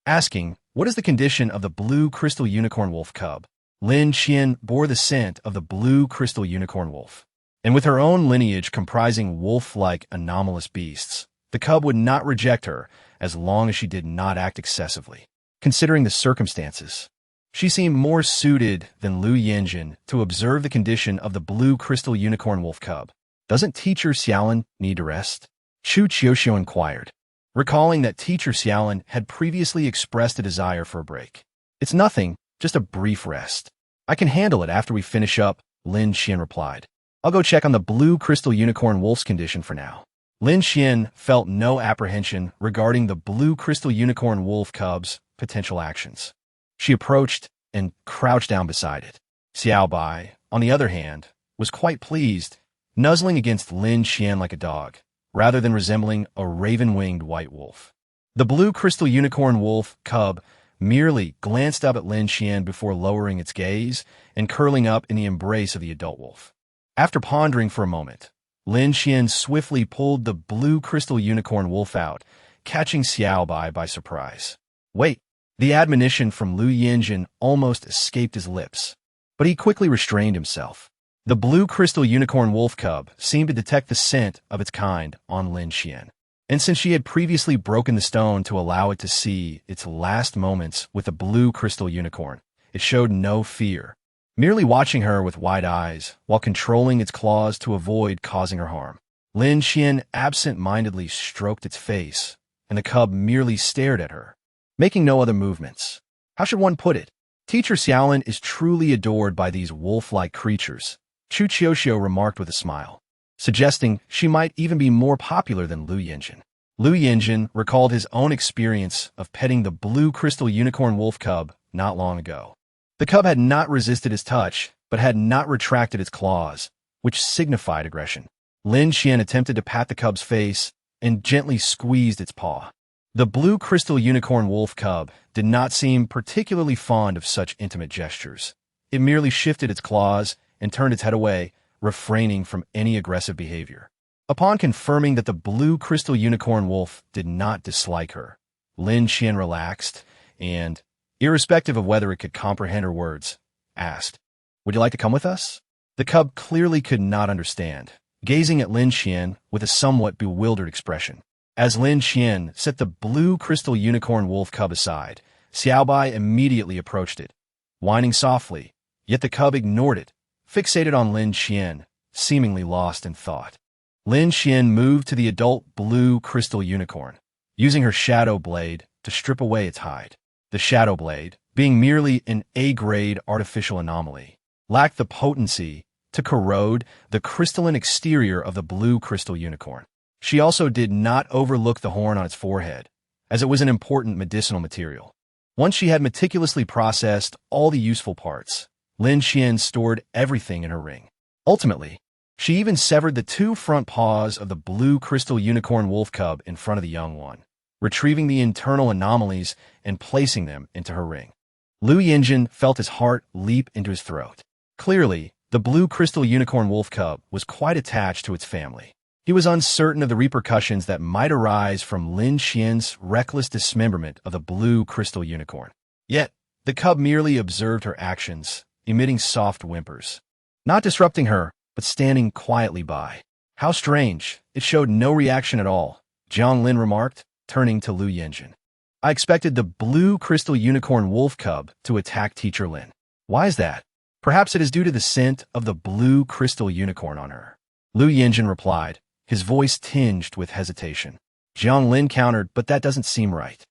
asking, what is the condition of the blue crystal unicorn wolf cub? Lin Qian bore the scent of the blue crystal unicorn wolf, and with her own lineage comprising wolf-like anomalous beasts, the cub would not reject her as long as she did not act excessively. Considering the circumstances, she seemed more suited than Lu Yinjin to observe the condition of the blue crystal unicorn wolf cub. Doesn't Teacher Xiaolin need to rest? Chu Qiuxiu inquired, recalling that Teacher Xiaolin had previously expressed a desire for a break. It's nothing, just a brief rest. I can handle it after we finish up, Lin Qian replied. I'll go check on the blue crystal unicorn wolf's condition for now. Lin Xian felt no apprehension regarding the blue crystal unicorn wolf cub's potential actions. She approached and crouched down beside it. Xiao Bai, on the other hand, was quite pleased, nuzzling against Lin Xian like a dog, rather than resembling a raven-winged white wolf. The blue crystal unicorn wolf cub merely glanced up at Lin Xian before lowering its gaze and curling up in the embrace of the adult wolf. After pondering for a moment, Lin Xian swiftly pulled the blue crystal unicorn wolf out, catching Xiao Bai by surprise. Wait! The admonition from Lu Yinjin almost escaped his lips, but he quickly restrained himself. The blue crystal unicorn wolf cub seemed to detect the scent of its kind on Lin Xian. And since she had previously broken the stone to allow it to see its last moments with the blue crystal unicorn, it showed no fear, merely watching her with wide eyes while controlling its claws to avoid causing her harm. Lin Xian absent-mindedly stroked its face, and the cub merely stared at her, making no other movements. How should one put it? Teacher Xiaolin is truly adored by these wolf-like creatures, Chu Qiuxiu remarked with a smile, suggesting she might even be more popular than Lu Yinjin. Lu Yinjin recalled his own experience of petting the blue crystal unicorn wolf cub not long ago. The cub had not resisted his touch, but had not retracted its claws, which signified aggression. Lin Xian attempted to pat the cub's face and gently squeezed its paw. The blue crystal unicorn wolf cub did not seem particularly fond of such intimate gestures. It merely shifted its claws and turned its head away, refraining from any aggressive behavior. Upon confirming that the blue crystal unicorn wolf did not dislike her, Lin Xian relaxed and, irrespective of whether it could comprehend her words, asked, "Would you like to come with us?" The cub clearly could not understand, gazing at Lin Xian with a somewhat bewildered expression. As Lin Xian set the blue crystal unicorn wolf cub aside, Xiao Bai immediately approached it, whining softly, yet the cub ignored it, fixated on Lin Xian, seemingly lost in thought. Lin Xian moved to the adult blue crystal unicorn, using her shadow blade to strip away its hide. The shadow blade, being merely an A-grade artificial anomaly, lacked the potency to corrode the crystalline exterior of the blue crystal unicorn. She also did not overlook the horn on its forehead, as it was an important medicinal material. Once she had meticulously processed all the useful parts, Lin Xian stored everything in her ring. Ultimately, she even severed the two front paws of the blue crystal unicorn wolf cub in front of the young one, retrieving the internal anomalies and placing them into her ring. Lu Yinjin felt his heart leap into his throat. Clearly, the blue crystal unicorn wolf cub was quite attached to its family. He was uncertain of the repercussions that might arise from Lin Xian's reckless dismemberment of the blue crystal unicorn. Yet, the cub merely observed her actions, emitting soft whimpers, not disrupting her, but standing quietly by. How strange, it showed no reaction at all, Jiang Lin remarked, turning to Lu Yinjin. I expected the blue crystal unicorn wolf cub to attack Teacher Lin. Why is that? Perhaps it is due to the scent of the blue crystal unicorn on her. Lu Yinjin replied, his voice tinged with hesitation. Jiang Lin countered, but that doesn't seem right.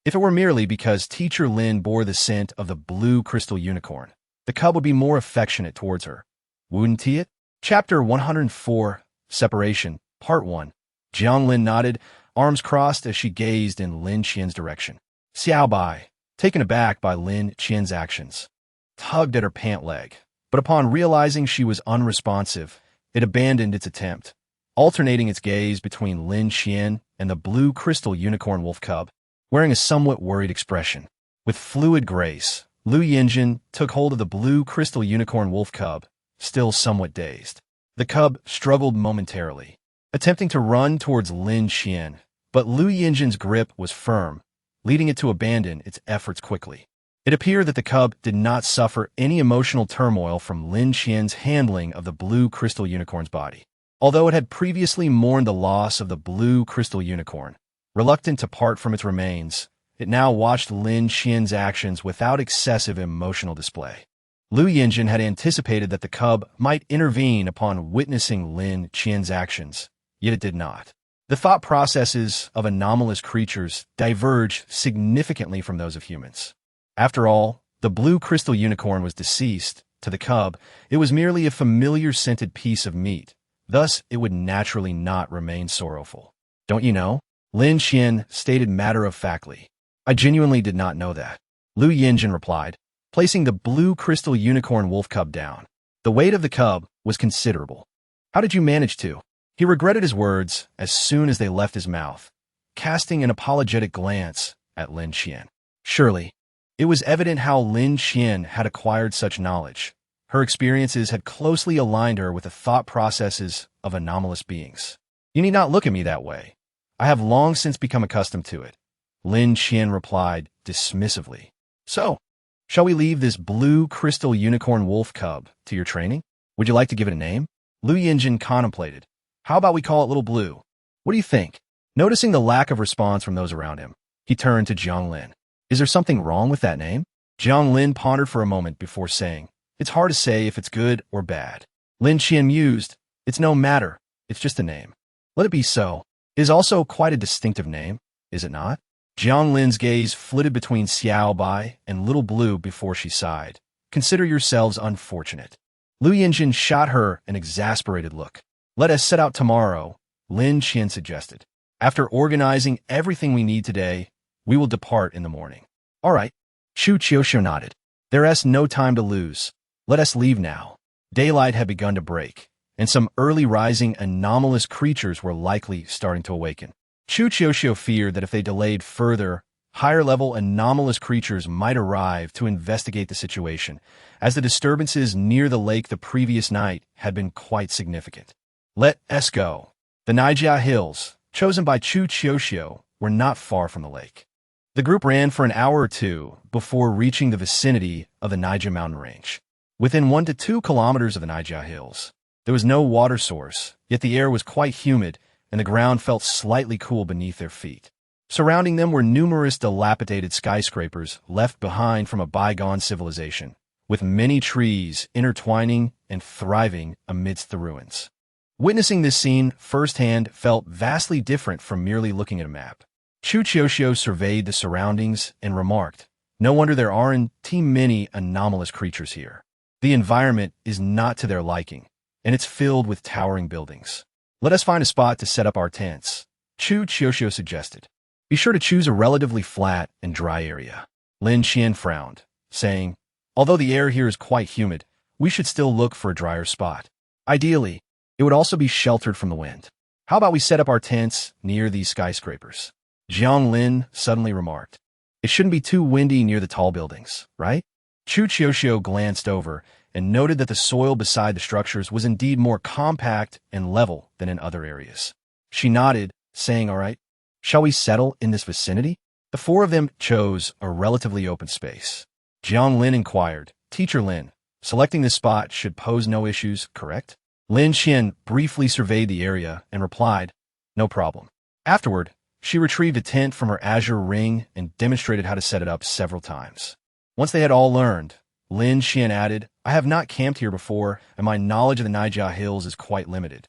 If it were merely because Teacher Lin bore the scent of the blue crystal unicorn, the cub would be more affectionate towards her. Wouldn't it? Chapter 104, Separation, Part 1. Jiang Lin nodded, arms crossed as she gazed in Lin Qian's direction. Xiao Bai, taken aback by Lin Qian's actions, tugged at her pant leg, but upon realizing she was unresponsive, it abandoned its attempt, alternating its gaze between Lin Qian and the blue crystal unicorn wolf cub, wearing a somewhat worried expression. With fluid grace, Lu Yinjin took hold of the blue crystal unicorn wolf cub, still somewhat dazed. The cub struggled momentarily, attempting to run towards Lin Qian, but Lu Yinjin's grip was firm, leading it to abandon its efforts quickly. It appeared that the cub did not suffer any emotional turmoil from Lin Qian's handling of the blue crystal unicorn's body. Although it had previously mourned the loss of the blue crystal unicorn, reluctant to part from its remains, it now watched Lin Qian's actions without excessive emotional display. Lu Yinjin had anticipated that the cub might intervene upon witnessing Lin Qian's actions, yet it did not. The thought processes of anomalous creatures diverge significantly from those of humans. After all, the blue crystal unicorn was deceased. To the cub, it was merely a familiar scented piece of meat, Thus, it would naturally not remain sorrowful. Don't you know? Lin Qian stated matter-of-factly. I genuinely did not know that. Lu Yinjin replied, placing the blue crystal unicorn wolf cub down. The weight of the cub was considerable. How did you manage to? He regretted his words as soon as they left his mouth, casting an apologetic glance at Lin Qian. Surely, it was evident how Lin Qian had acquired such knowledge. Her experiences had closely aligned her with the thought processes of anomalous beings. You need not look at me that way. I have long since become accustomed to it. Lin Qian replied dismissively. So, shall we leave this blue crystal unicorn wolf cub to your training? Would you like to give it a name? Lu Yinjin contemplated. How about we call it Little Blue? What do you think? Noticing the lack of response from those around him, he turned to Jiang Lin. Is there something wrong with that name? Jiang Lin pondered for a moment before saying, It's hard to say if it's good or bad. Lin Qian mused, It's no matter. It's just a name. Let it be so. It is also quite a distinctive name, is it not? Jiang Lin's gaze flitted between Xiao Bai and Little Blue before she sighed. Consider yourselves unfortunate. Lu Yinjin shot her an exasperated look. Let us set out tomorrow, Lin Qian suggested. After organizing everything we need today, we will depart in the morning. All right. Chu Qiuxiu nodded. There is no time to lose. Let us leave now. Daylight had begun to break, and some early rising anomalous creatures were likely starting to awaken. Chu Qiuxiu feared that if they delayed further, higher-level anomalous creatures might arrive to investigate the situation, as the disturbances near the lake the previous night had been quite significant. Let us go. The Naijia Hills, chosen by Chu Qiuxiu, were not far from the lake. The group ran for an hour or two before reaching the vicinity of the Naijia mountain range. Within 1 to 2 kilometers of the Naijia Hills, there was no water source, yet the air was quite humid and the ground felt slightly cool beneath their feet. Surrounding them were numerous dilapidated skyscrapers left behind from a bygone civilization, with many trees intertwining and thriving amidst the ruins. Witnessing this scene firsthand felt vastly different from merely looking at a map. Chu Qiuxiu surveyed the surroundings and remarked, No wonder there aren't too many anomalous creatures here. The environment is not to their liking, and it's filled with towering buildings. Let us find a spot to set up our tents, Chu Qiuxiu suggested. Be sure to choose a relatively flat and dry area. Lin Qian frowned, saying, Although the air here is quite humid, we should still look for a drier spot. Ideally, it would also be sheltered from the wind. How about we set up our tents near these skyscrapers? Jiang Lin suddenly remarked. It shouldn't be too windy near the tall buildings, right? Chu Qiuxiu glanced over and noted that the soil beside the structures was indeed more compact and level than in other areas. She nodded, saying, All right, shall we settle in this vicinity? The four of them chose a relatively open space. Jiang Lin inquired, Teacher Lin, selecting this spot should pose no issues, correct? Lin Qian briefly surveyed the area and replied, No problem. Afterward, she retrieved a tent from her azure ring and demonstrated how to set it up several times. Once they had all learned, Lin Qian added, I have not camped here before, and my knowledge of the Naijia Hills is quite limited.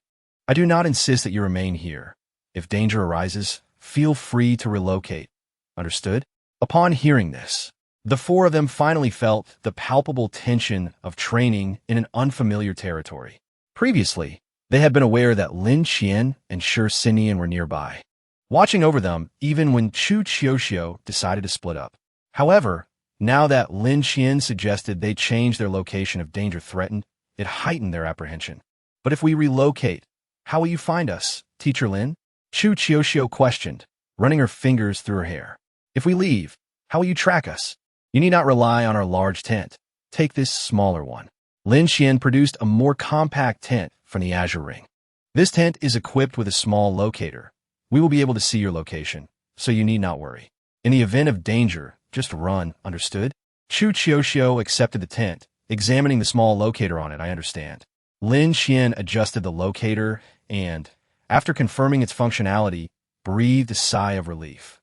I do not insist that you remain here. If danger arises, feel free to relocate. Understood? Upon hearing this, the four of them finally felt the palpable tension of training in an unfamiliar territory. Previously, they had been aware that Lin Qian and Shi Xinian were nearby, watching over them even when Chu Qiuxiu decided to split up. However, now that Lin Qian suggested they change their location if danger threatened, it heightened their apprehension. But if we relocate, how will you find us, Teacher Lin? Chu Qiuxiu questioned, running her fingers through her hair. If we leave, how will you track us? You need not rely on our large tent. Take this smaller one. Lin Qian produced a more compact tent from the azure ring. This tent is equipped with a small locator. We will be able to see your location, so you need not worry. In the event of danger, just run, understood? Chu Qiuxiu accepted the tent, examining the small locator on it, I understand. Lin Qian adjusted the locator and, after confirming its functionality, breathed a sigh of relief.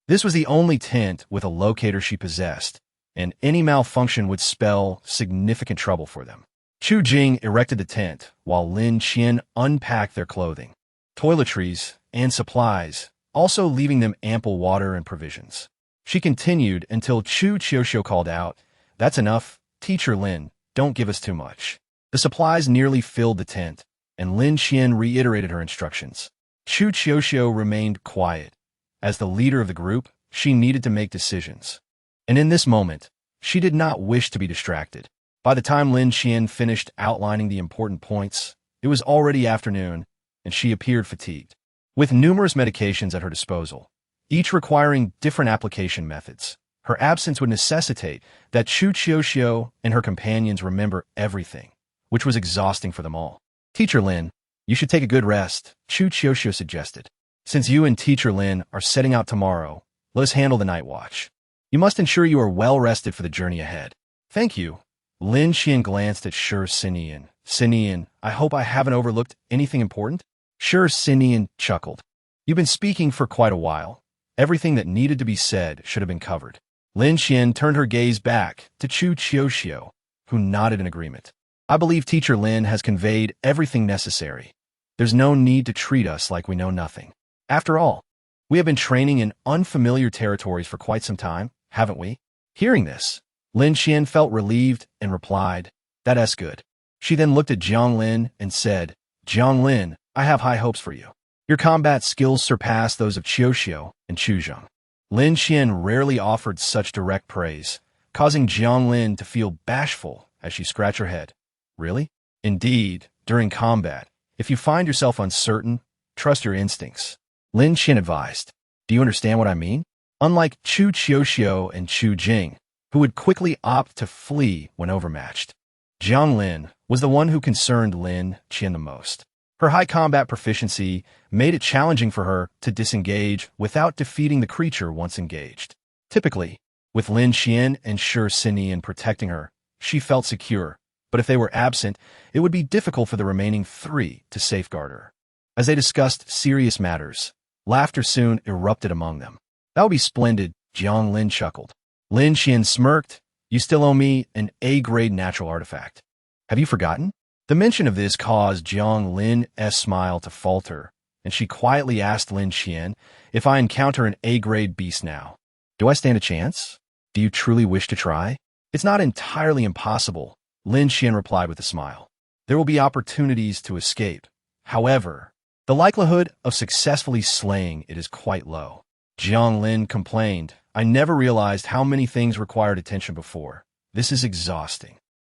This was the only tent with a locator she possessed, and any malfunction would spell significant trouble for them. Chu Jing erected the tent, while Lin Qian unpacked their clothing, toiletries, and supplies, also leaving them ample water and provisions. She continued until Chu Qiuxiu called out, That's enough, Teacher Lin, don't give us too much. The supplies nearly filled the tent, and Lin Qian reiterated her instructions. Chu Qiuxiu remained quiet. As the leader of the group, she needed to make decisions. And in this moment, she did not wish to be distracted. By the time Lin Qian finished outlining the important points, it was already afternoon, and she appeared fatigued. With numerous medications at her disposal, each requiring different application methods, her absence would necessitate that Chu Qiuxiu and her companions remember everything, which was exhausting for them all. Teacher Lin, you should take a good rest, Chu Qiuxiu suggested. Since you and Teacher Lin are setting out tomorrow, let us handle the night watch. You must ensure you are well rested for the journey ahead. Thank you. Lin Qian glanced at Shi Sinian. Sinian, I hope I haven't overlooked anything important? Shi Sinian chuckled. You've been speaking for quite a while. Everything that needed to be said should have been covered. Lin Qian turned her gaze back to Chu Qiuxiu, who nodded in agreement. I believe Teacher Lin has conveyed everything necessary. There's no need to treat us like we know nothing. After all, we have been training in unfamiliar territories for quite some time, haven't we? Hearing this, Lin Qian felt relieved and replied, That's good. She then looked at Jiang Lin and said, Jiang Lin, I have high hopes for you. Your combat skills surpass those of Qiuxiu and Chu Zheng. Lin Qian rarely offered such direct praise, causing Jiang Lin to feel bashful as she scratched her head. Really? Indeed, during combat, if you find yourself uncertain, trust your instincts. Lin Qian advised. Do you understand what I mean? Unlike Chu Qiuxiu and Chu Jing, who would quickly opt to flee when overmatched, Jiang Lin was the one who concerned Lin Qian the most. Her high combat proficiency made it challenging for her to disengage without defeating the creature once engaged. Typically, with Lin Qian and Shi Sinian protecting her, she felt secure, but if they were absent, it would be difficult for the remaining three to safeguard her. As they discussed serious matters, laughter soon erupted among them. That would be splendid, Jiang Lin chuckled. Lin Qian smirked. You still owe me an A-grade natural artifact. Have you forgotten? The mention of this caused Jiang Lin's smile to falter, and she quietly asked Lin Qian, if I encounter an A-grade beast now, do I stand a chance? Do you truly wish to try? It's not entirely impossible, Lin Qian replied with a smile. There will be opportunities to escape. However, the likelihood of successfully slaying it is quite low. Jiang Lin complained, I never realized how many things required attention before. This is exhausting.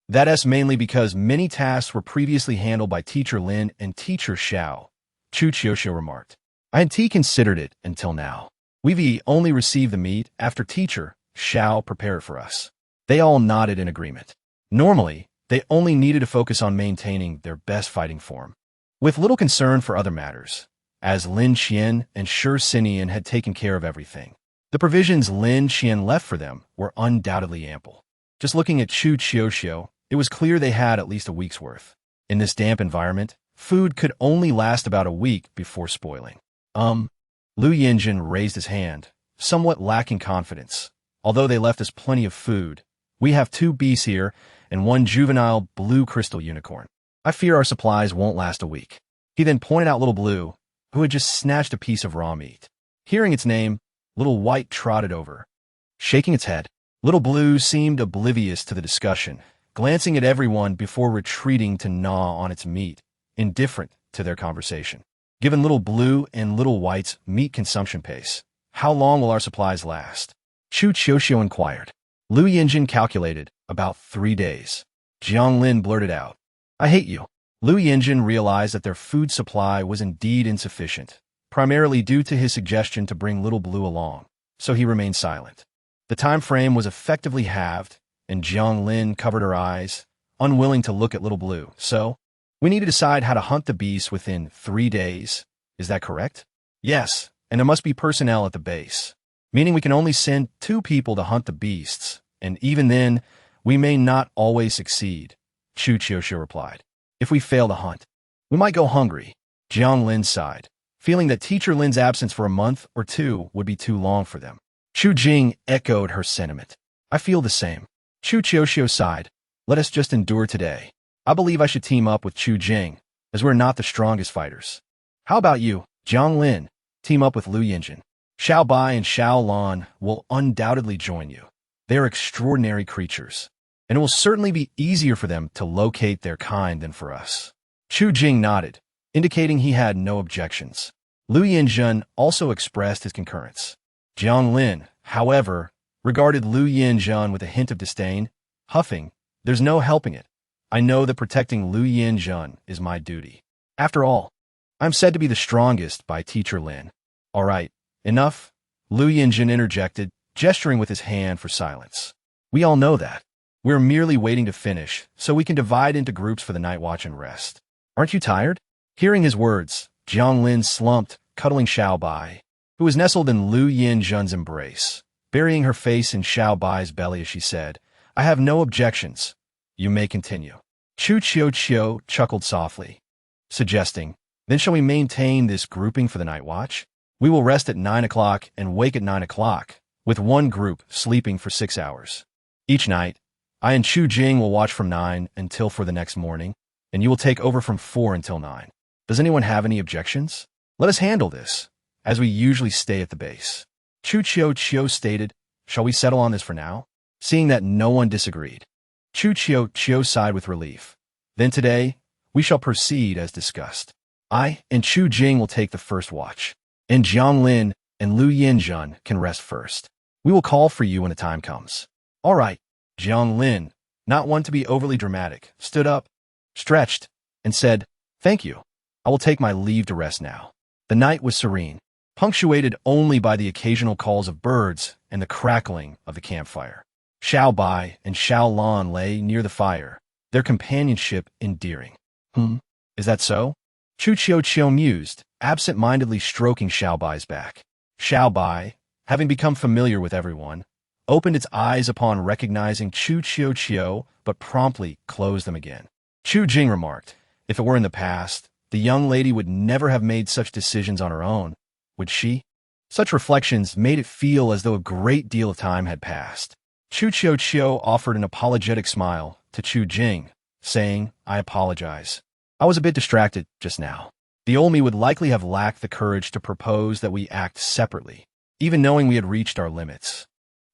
That is mainly because many tasks were previously handled by Teacher Lin and Teacher Xiao, Chu Qiuxiu remarked. I hadn't considered it until now. We've only received the meat after Teacher Xiao prepared it for us. They all nodded in agreement. Normally, they only needed to focus on maintaining their best fighting form, with little concern for other matters, as Lin Qian and Shi Sinian had taken care of everything. The provisions Lin Qian left for them were undoubtedly ample. Just looking at Chu Qiuxiu, it was clear they had at least a week's worth. In this damp environment, food could only last about a week before spoiling. Lu Yinjin raised his hand, somewhat lacking confidence. Although they left us plenty of food, we have 2 beasts here and 1 juvenile blue crystal unicorn. I fear our supplies won't last a week. He then pointed out Little Blue, who had just snatched a piece of raw meat. Hearing its name, Little White trotted over. Shaking its head, Little Blue seemed oblivious to the discussion, glancing at everyone before retreating to gnaw on its meat, indifferent to their conversation. Given Little Blue and Little White's meat consumption pace, how long will our supplies last? Chu Qiuxiu inquired. Lu Yinjin calculated, about 3 days. Jiang Lin blurted out, I hate you. Lu Yinjin realized that their food supply was indeed insufficient, primarily due to his suggestion to bring Little Blue along, so he remained silent. The time frame was effectively halved, and Jiang Lin covered her eyes, unwilling to look at Little Blue. So, we need to decide how to hunt the beast within 3 days. Is that correct? Yes, and there must be personnel at the base, meaning we can only send 2 people to hunt the beasts, and even then, we may not always succeed, Chu Qiuxiu replied. If we fail to hunt, we might go hungry. Jiang Lin sighed, feeling that Teacher Lin's absence for a month or 2 would be too long for them. Chu Jing echoed her sentiment. I feel the same. Chu Qiuxiu sighed. Let us just endure today. I believe I should team up with Chu Jing, as we're not the strongest fighters. How about you, Jiang Lin? Team up with Lu Yinjin. Xiao Bai and Xiao Lan will undoubtedly join you. They are extraordinary creatures, and it will certainly be easier for them to locate their kind than for us. Chu Jing nodded, indicating he had no objections. Lu Yinjun also expressed his concurrence. Jiang Lin, however, regarded Lu Yinjun with a hint of disdain, huffing, "There's no helping it. I know that protecting Lu Yinjun is my duty. After all, I'm said to be the strongest by Teacher Lin." "All right, enough," Lu Yinjun interjected, gesturing with his hand for silence. "We all know that. We're merely waiting to finish so we can divide into groups for the night watch and rest. Aren't you tired?" Hearing his words, Jiang Lin slumped, cuddling Xiao Bai, who was nestled in Lu Yinjun's embrace, burying her face in Xiao Bai's belly as she said, "I have no objections. You may continue." Chu Chiu chuckled softly, suggesting, "Then shall we maintain this grouping for the night watch? We will rest at 9 o'clock and wake at 9 o'clock, with one group sleeping for 6 hours. Each night, I and Chu Jing will watch from 9 until for the next morning, and you will take over from 4 until 9. Does anyone have any objections? Let us handle this, as we usually stay at the base." Chu Chiu stated, "Shall we settle on this for now?" Seeing that no one disagreed, Chu Chiu sighed with relief. "Then today, we shall proceed as discussed. I and Chu Jing will take the first watch, and Jiang Lin and Lu Yinjun can rest first. We will call for you when the time comes." "All right." Jiang Lin, not one to be overly dramatic, stood up, stretched, and said, "Thank you. I will take my leave to rest now." The night was serene, punctuated only by the occasional calls of birds and the crackling of the campfire. Xiao Bai and Xiao Lan lay near the fire, their companionship endearing. Is that so?" Chu Chiu mused, absent-mindedly stroking Xiao Bai's back. Xiao Bai, having become familiar with everyone, opened its eyes upon recognizing Chu Chiu, but promptly closed them again. Chu Jing remarked, "If it were in the past, the young lady would never have made such decisions on her own, would she?" Such reflections made it feel as though a great deal of time had passed. Chu Chiu offered an apologetic smile to Chu Jing, saying, "I apologize. I was a bit distracted just now. The old me would likely have lacked the courage to propose that we act separately, even knowing we had reached our limits.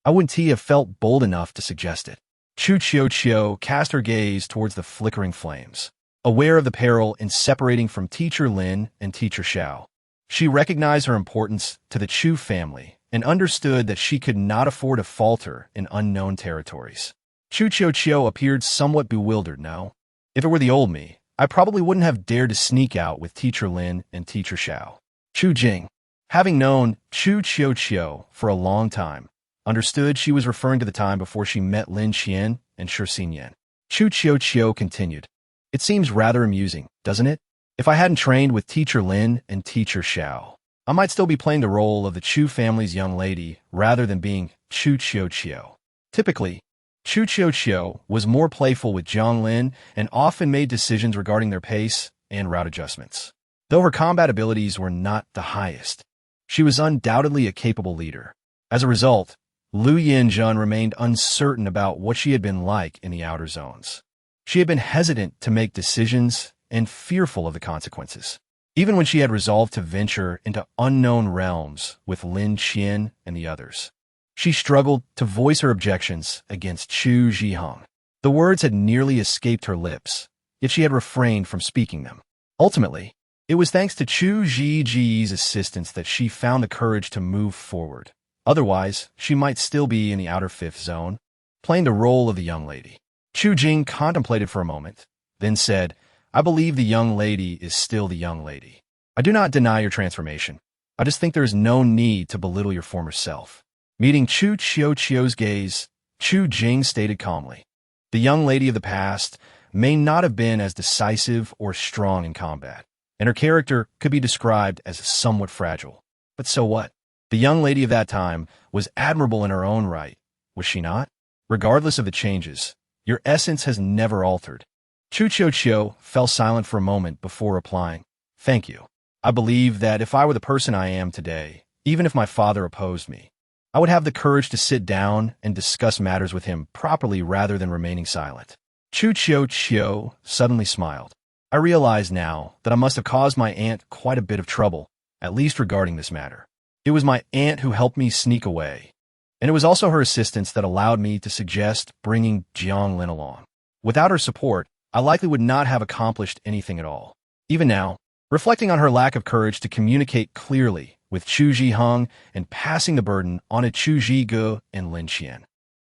I wouldn't have felt bold enough to suggest it." Chu Chiu cast her gaze towards the flickering flames, aware of the peril in separating from Teacher Lin and Teacher Xiao. She recognized her importance to the Chu family and understood that she could not afford to falter in unknown territories. Chu Chiu appeared somewhat bewildered. "No. If it were the old me, I probably wouldn't have dared to sneak out with Teacher Lin and Teacher Xiao." Chu Jing, having known Chu Chiu for a long time, understood she was referring to the time before she met Lin Qian and Shi Xinyan. Chu Chiu continued, "It seems rather amusing, doesn't it? If I hadn't trained with Teacher Lin and Teacher Xiao, I might still be playing the role of the Chu family's young lady rather than being Chu Chiu. Typically, Chu Chiu was more playful with Jiang Lin and often made decisions regarding their pace and route adjustments. Though her combat abilities were not the highest, she was undoubtedly a capable leader. As a result, Lu Yinjun remained uncertain about what she had been like in the outer zones. She had been hesitant to make decisions and fearful of the consequences, even when she had resolved to venture into unknown realms with Lin Qian and the others. She struggled to voice her objections against Chu Zhiheng. The words had nearly escaped her lips, yet she had refrained from speaking them. Ultimately, it was thanks to Chu Zhiji's assistance that she found the courage to move forward. Otherwise, she might still be in the outer fifth zone, playing the role of the young lady. Chu Jing contemplated for a moment, then said, "I believe the young lady is still the young lady. I do not deny your transformation. I just think there is no need to belittle your former self." Meeting Chu Chiu's gaze, Chu Jing stated calmly, "The young lady of the past may not have been as decisive or strong in combat, and her character could be described as somewhat fragile. But so what? The young lady of that time was admirable in her own right, was she not? Regardless of the changes, your essence has never altered." Chu Chiu fell silent for a moment before replying, "Thank you. I believe that if I were the person I am today, even if my father opposed me, I would have the courage to sit down and discuss matters with him properly rather than remaining silent." Chu Chiu suddenly smiled. "I realize now that I must have caused my aunt quite a bit of trouble, at least regarding this matter. It was my aunt who helped me sneak away, and it was also her assistance that allowed me to suggest bringing Jiang Lin along. Without her support, I likely would not have accomplished anything at all. Even now, reflecting on her lack of courage to communicate clearly with Chu Zhiheng and passing the burden on to Chu Zhigu and Lin Qian,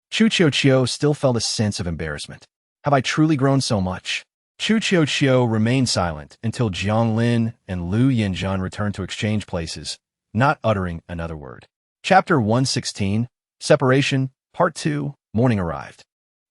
Chu Qiuqiu still felt a sense of embarrassment. Have I truly grown so much? Chu Qiuqiu remained silent until Jiang Lin and Lu Yinjun returned to exchange places, not uttering another word. Chapter 116, Separation, Part 2, Morning arrived.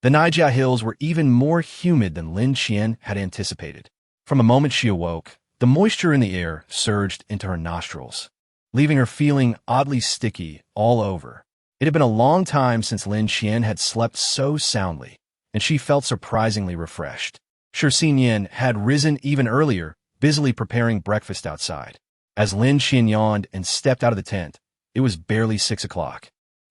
The Naijia Hills were even more humid than Lin Qian had anticipated. From the moment she awoke, the moisture in the air surged into her nostrils, leaving her feeling oddly sticky all over. It had been a long time since Lin Qian had slept so soundly, and she felt surprisingly refreshed. Shi Xinyan had risen even earlier, busily preparing breakfast outside. As Lin Qian yawned and stepped out of the tent, it was barely 6 o'clock.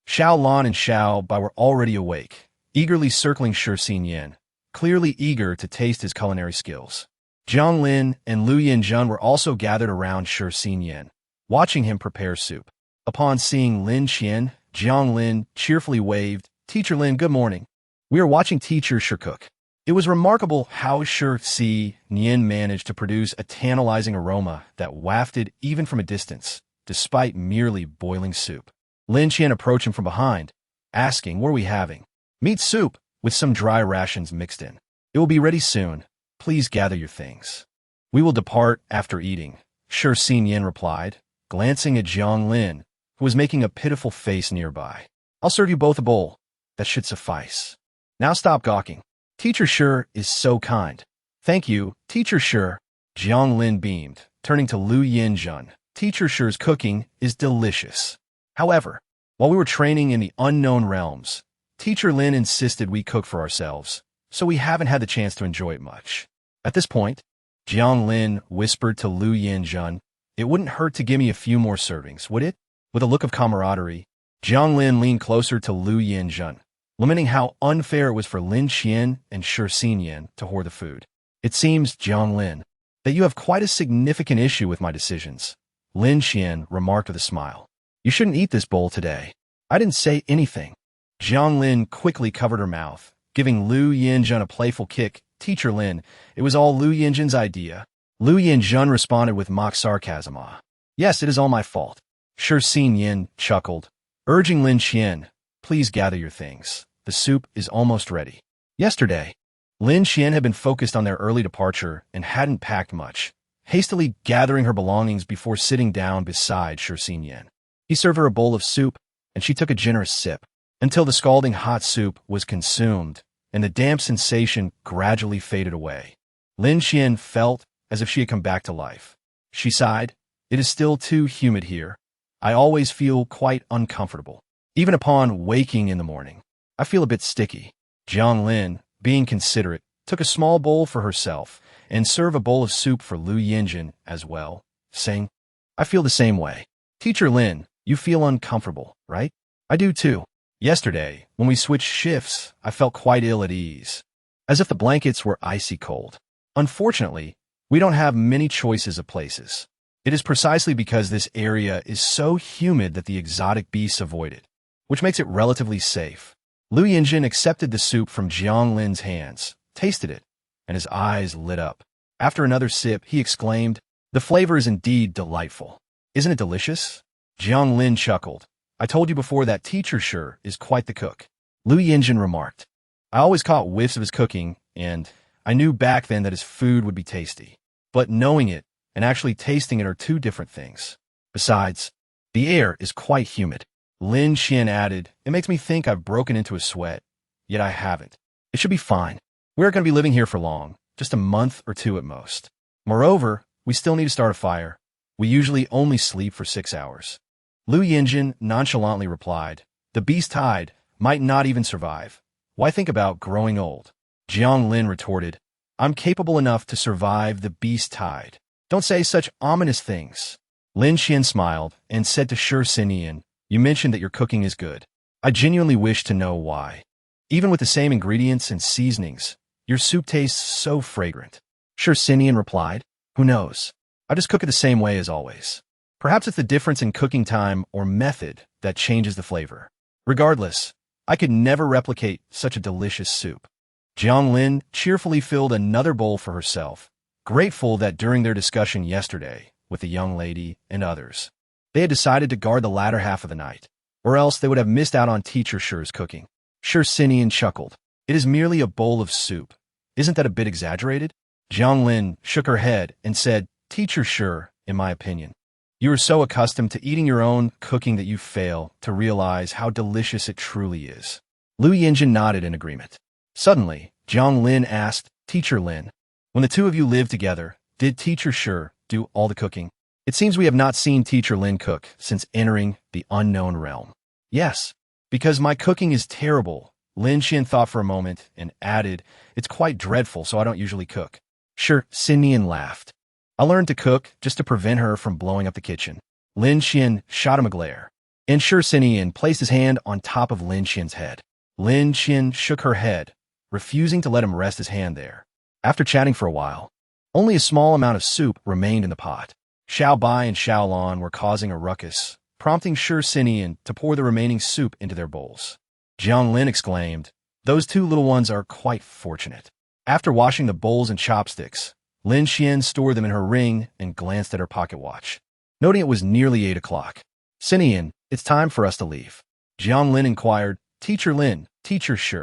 Xiao Lan and Xiao Bai were already awake, eagerly circling Shi Xinyan, clearly eager to taste his culinary skills. Jiang Lin and Lu Yinjun were also gathered around Shi Xinyan, watching him prepare soup. Upon seeing Lin Qian, Jiang Lin cheerfully waved, "Teacher Lin, good morning. We are watching Teacher Shi cook." It was remarkable how Shi Xinyan managed to produce a tantalizing aroma that wafted even from a distance, despite merely boiling soup. Lin Qian approached him from behind, asking, "What are we having?" "Meat soup, with some dry rations mixed in. It will be ready soon. Please gather your things. We will depart after eating," Shi Xinyan replied, glancing at Jiang Lin, who was making a pitiful face nearby. "I'll serve you both a bowl. That should suffice. Now stop gawking. Teacher Shi is so kind." "Thank you, Teacher Shi," Jiang Lin beamed, turning to Lu Yinjun. "Teacher Shi's cooking is delicious. However, while we were training in the unknown realms, Teacher Lin insisted we cook for ourselves, so we haven't had the chance to enjoy it much." At this point, Jiang Lin whispered to Lu Yinjun, "It wouldn't hurt to give me a few more servings, would it?" With a look of camaraderie, Jiang Lin leaned closer to Lu Yinjun, lamenting how unfair it was for Lin Qian and Shi Xinyan to hoard the food. "It seems, Jiang Lin, that you have quite a significant issue with my decisions," Lin Qian remarked with a smile. "You shouldn't eat this bowl today. I didn't say anything." Jiang Lin quickly covered her mouth, giving Lu Yinjun a playful kick. "Teacher Lin, it was all Lu Yinjun's idea." Lu Yinjun responded with mock sarcasm. "Ah, yes, it is all my fault." Shi Xinyan chuckled, urging Lin Qian, "Please gather your things. The soup is almost ready." Yesterday, Lin Qian had been focused on their early departure and hadn't packed much, hastily gathering her belongings before sitting down beside Shi Xinyan. He served her a bowl of soup, and she took a generous sip, until the scalding hot soup was consumed and the damp sensation gradually faded away. Lin Qian felt as if she had come back to life. She sighed, "It is still too humid here. I always feel quite uncomfortable. Even upon waking in the morning, I feel a bit sticky." Jiang Lin, being considerate, took a small bowl for herself and served a bowl of soup for Lu Yinjun as well, saying, "I feel the same way. Teacher Lin, you feel uncomfortable, right?" "I do too. Yesterday, when we switched shifts, I felt quite ill at ease, as if the blankets were icy cold. Unfortunately, we don't have many choices of places. It is precisely because this area is so humid that the exotic beasts avoid it, which makes it relatively safe." Lu Yinjun accepted the soup from Jiang Lin's hands, tasted it, and his eyes lit up. After another sip, he exclaimed, "The flavor is indeed delightful. Isn't it delicious?" Jiang Lin chuckled. "I told you before that Teacher Shi is quite the cook," Lu Yinjun remarked. "I always caught whiffs of his cooking, and I knew back then that his food would be tasty. But knowing it and actually tasting it are two different things. Besides, the air is quite humid." Lin Qian added, "It makes me think I've broken into a sweat, yet I haven't. It should be fine. We aren't going to be living here for long, just a month or two at most. Moreover, we still need to start a fire. We usually only sleep for 6 hours." Lu Yinjun nonchalantly replied, "The beast tide might not even survive. Why think about growing old?" Jiang Lin retorted, "I'm capable enough to survive the beast tide. Don't say such ominous things." Lin Qian smiled and said to Shi Xinyan, "You mentioned that your cooking is good. I genuinely wish to know why. Even with the same ingredients and seasonings, your soup tastes so fragrant." Shi Xinyan replied, "Who knows? I just cook it the same way as always. Perhaps it's the difference in cooking time or method that changes the flavor. Regardless, I could never replicate such a delicious soup." Jiang Lin cheerfully filled another bowl for herself, grateful that during their discussion yesterday with the young lady and others, they had decided to guard the latter half of the night, or else they would have missed out on Teacher Shi's cooking. Sinian chuckled. It is merely a bowl of soup. Isn't that a bit exaggerated? Jiang Lin shook her head and said, Teacher Shi, in my opinion, you are so accustomed to eating your own cooking that you fail to realize how delicious it truly is. Lu Yinjin nodded in agreement. Suddenly, Jiang Lin asked, Teacher Lin, when the two of you lived together, did Teacher Shi do all the cooking? It seems we have not seen Teacher Lin cook since entering the unknown realm. Yes, because my cooking is terrible. Lin Xian thought for a moment and added, it's quite dreadful, so I don't usually cook. Sinian laughed. I learned to cook just to prevent her from blowing up the kitchen. Lin Xian shot him a glare. And Sinian placed his hand on top of Lin Xian's head. Lin Xian shook her head, refusing to let him rest his hand there. After chatting for a while, only a small amount of soup remained in the pot. Xiao Bai and Xiao Lan were causing a ruckus, prompting Sinian to pour the remaining soup into their bowls. Jiang Lin exclaimed, those two little ones are quite fortunate. After washing the bowls and chopsticks, Lin Xian stored them in her ring and glanced at her pocket watch, noting it was nearly 8 o'clock. Sinian, it's time for us to leave. Jiang Lin inquired, Teacher Lin, Teacher Shi,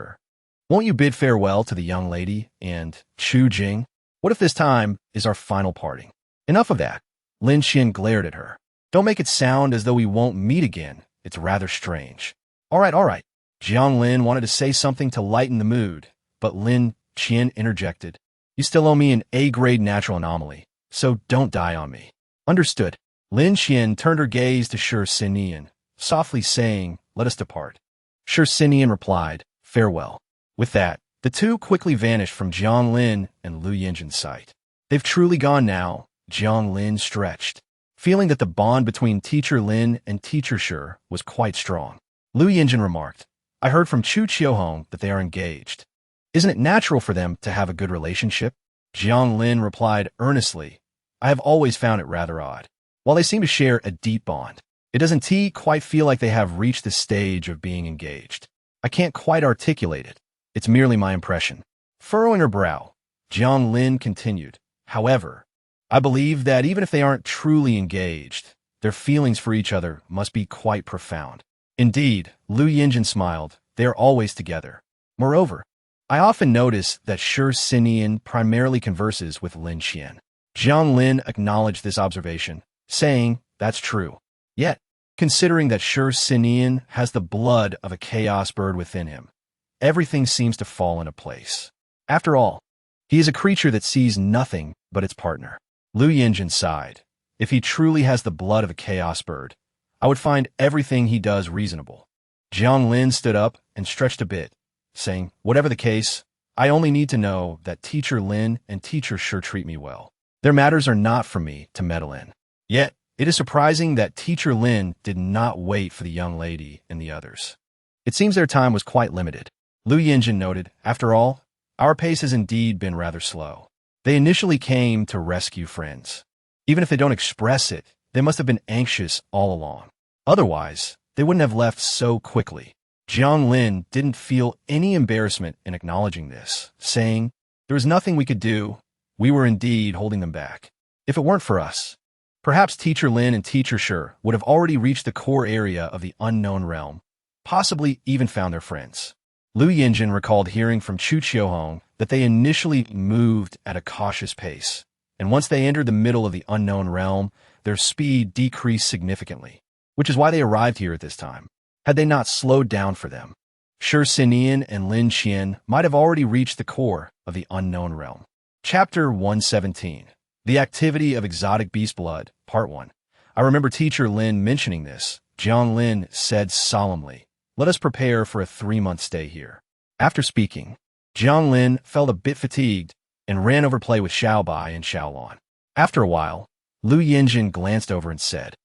won't you bid farewell to the young lady and Chu Jing? What if this time is our final parting? Enough of that. Lin Xian glared at her. Don't make it sound as though we won't meet again. It's rather strange. All right. Jiang Lin wanted to say something to lighten the mood, but Lin Xian interjected. You still owe me an A-grade natural anomaly, so don't die on me. Understood. Lin Xian turned her gaze to Sinian, softly saying, let us depart. Sinian replied, farewell. With that, the two quickly vanished from Jiang Lin and Lu Yinjin's sight. They've truly gone now, Jiang Lin stretched, feeling that the bond between Teacher Lin and Teacher Shi was quite strong. Lu Yinjin remarked, I heard from Chu Qiuhong that they are engaged. Isn't it natural for them to have a good relationship? Jiang Lin replied earnestly, I have always found it rather odd. While they seem to share a deep bond, it doesn't quite feel like they have reached the stage of being engaged. I can't quite articulate it. It's merely my impression. Furrowing her brow, Jiang Lin continued, however, I believe that even if they aren't truly engaged, their feelings for each other must be quite profound. Indeed, Lu Yinjin smiled, they are always together. Moreover, I often notice that Sinian primarily converses with Lin Xian. Jiang Lin acknowledged this observation, saying, that's true. Yet, considering that Sinian has the blood of a chaos bird within him, everything seems to fall into place. After all, he is a creature that sees nothing but its partner. Lu Yinjin sighed. If he truly has the blood of a chaos bird, I would find everything he does reasonable. Jiang Lin stood up and stretched a bit, saying, whatever the case, I only need to know that Teacher Lin and Teacher Shi treat me well. Their matters are not for me to meddle in. Yet, it is surprising that Teacher Lin did not wait for the young lady and the others. It seems their time was quite limited. Lu Yinjin noted, after all, our pace has indeed been rather slow. They initially came to rescue friends. Even if they don't express it, they must have been anxious all along. Otherwise, they wouldn't have left so quickly. Jiang Lin didn't feel any embarrassment in acknowledging this, saying, there was nothing we could do. We were indeed holding them back. If it weren't for us, perhaps Teacher Lin and Teacher Shi would have already reached the core area of the unknown realm, possibly even found their friends. Lu Yinjin recalled hearing from Chu Qiuhong that they initially moved at a cautious pace, and once they entered the middle of the unknown realm, their speed decreased significantly, which is why they arrived here at this time. Had they not slowed down for them, Sinian and Lin Xian might have already reached the core of the unknown realm. Chapter 117. The Activity of Exotic Beast Blood, Part 1. I remember Teacher Lin mentioning this. Jiang Lin said solemnly, let us prepare for a 3-month stay here. After speaking, Jiang Lin felt a bit fatigued and ran over to play with Xiao Bai and Xiao Lan. After a while, Lu Yinjin glanced over and said,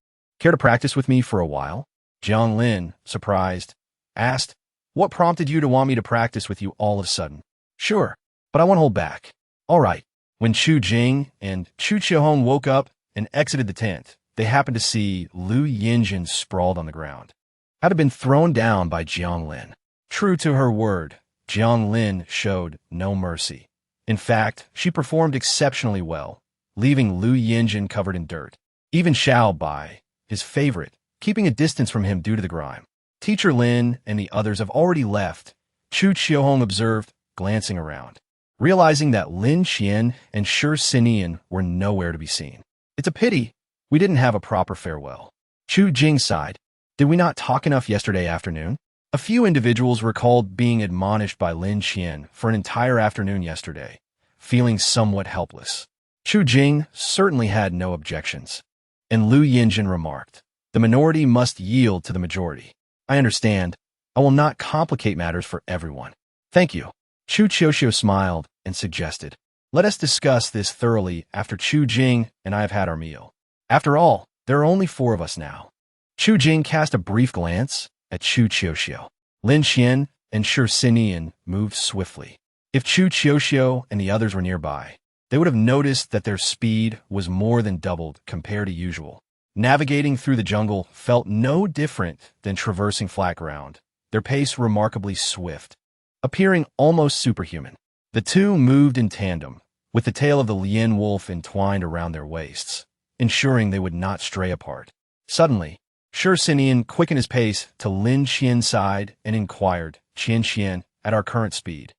care to practice with me for a while? Jiang Lin, surprised, asked, what prompted you to want me to practice with you all of a sudden? Sure, but I won't hold back. All right. When Chu Jing and Chu Qiuhong woke up and exited the tent, they happened to see Lu Yinjin sprawled on the ground. Had been thrown down by Jiang Lin. True to her word, Jiang Lin showed no mercy. In fact, she performed exceptionally well, leaving Lu Yinjin covered in dirt. Even Xiao Bai, his favorite, keeping a distance from him due to the grime. Teacher Lin and the others have already left, Chu Qiuhong observed, glancing around. Realizing that Lin Qian and Shi Sinian were nowhere to be seen. It's a pity we didn't have a proper farewell. Chu Jing sighed. Did we not talk enough yesterday afternoon? A few individuals recalled being admonished by Lin Qian for an entire afternoon yesterday, feeling somewhat helpless. Chu Jing certainly had no objections. And Lu Yinjin remarked, the minority must yield to the majority. I understand. I will not complicate matters for everyone. Thank you. Chu Qiuxiu smiled and suggested, let us discuss this thoroughly after Chu Jing and I have had our meal. After all, there are only 4 of us now. Chu Jing cast a brief glance at Chu Qiuxiu. Lin Qian and Shi Sinian moved swiftly. If Chu Qiuxiu and the others were nearby, they would have noticed that their speed was more than doubled compared to usual. Navigating through the jungle felt no different than traversing flat ground, their pace remarkably swift, appearing almost superhuman. The two moved in tandem, with the tail of the Lien wolf entwined around their waists, ensuring they would not stray apart. Suddenly, Shi Sinian quickened his pace to Lin Qian's side and inquired, Qian, at our current speed,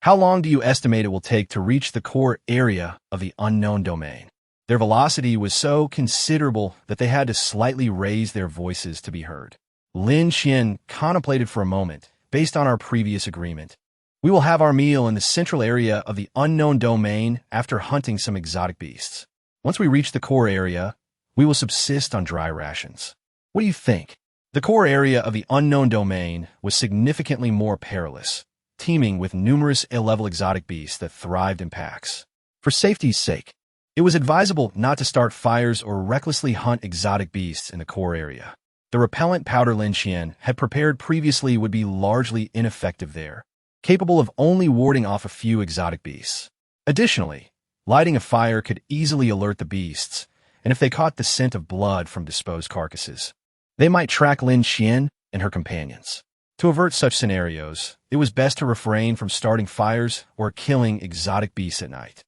how long do you estimate it will take to reach the core area of the unknown domain? Their velocity was so considerable that they had to slightly raise their voices to be heard. Lin Qian contemplated for a moment, based on our previous agreement. We will have our meal in the central area of the unknown domain after hunting some exotic beasts. Once we reach the core area, we will subsist on dry rations. What do you think? The core area of the unknown domain was significantly more perilous, teeming with numerous ill-level exotic beasts that thrived in packs. For safety's sake, it was advisable not to start fires or recklessly hunt exotic beasts in the core area. The repellent powder Lin Qian had prepared previously would be largely ineffective there, capable of only warding off a few exotic beasts. Additionally, lighting a fire could easily alert the beasts, and if they caught the scent of blood from disposed carcasses, they might track Lin Qian and her companions. To avert such scenarios, it was best to refrain from starting fires or killing exotic beasts at night.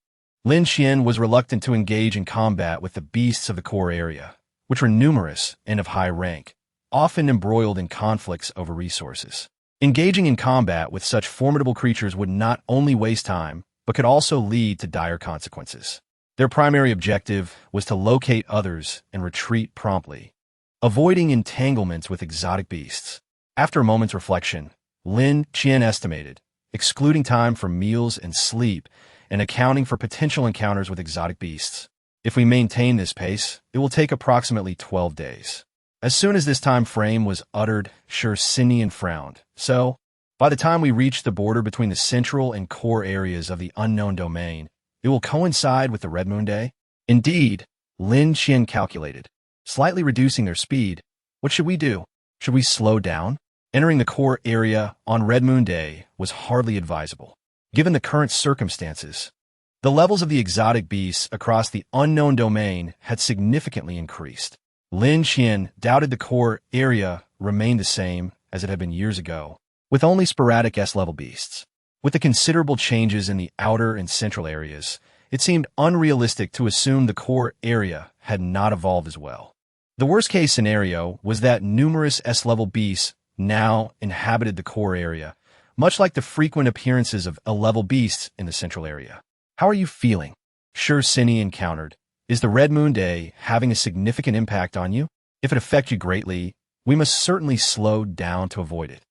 Lin Qian was reluctant to engage in combat with the beasts of the core area, which were numerous and of high rank, often embroiled in conflicts over resources. Engaging in combat with such formidable creatures would not only waste time, but could also lead to dire consequences. Their primary objective was to locate others and retreat promptly, avoiding entanglements with exotic beasts. After a moment's reflection, Lin Qian estimated, excluding time for meals and sleep and accounting for potential encounters with exotic beasts. If we maintain this pace, it will take approximately 12 days. As soon as this time frame was uttered, Shi Sinian frowned. So, by the time we reach the border between the central and core areas of the unknown domain, it will coincide with the Red Moon Day? Indeed, Lin Qian calculated, slightly reducing their speed. What should we do? Should we slow down? Entering the core area on Red Moon Day was hardly advisable, given the current circumstances. The levels of the exotic beasts across the unknown domain had significantly increased. Lin Qian doubted the core area remained the same as it had been years ago, with only sporadic S-level beasts. With the considerable changes in the outer and central areas, it seemed unrealistic to assume the core area had not evolved as well. The worst-case scenario was that numerous S-level beasts now inhabited the core area, much like the frequent appearances of L-level beasts in the central area. How are you feeling? Shi Sinian countered. Is the Red Moon Day having a significant impact on you? If it affects you greatly, we must certainly slow down to avoid it.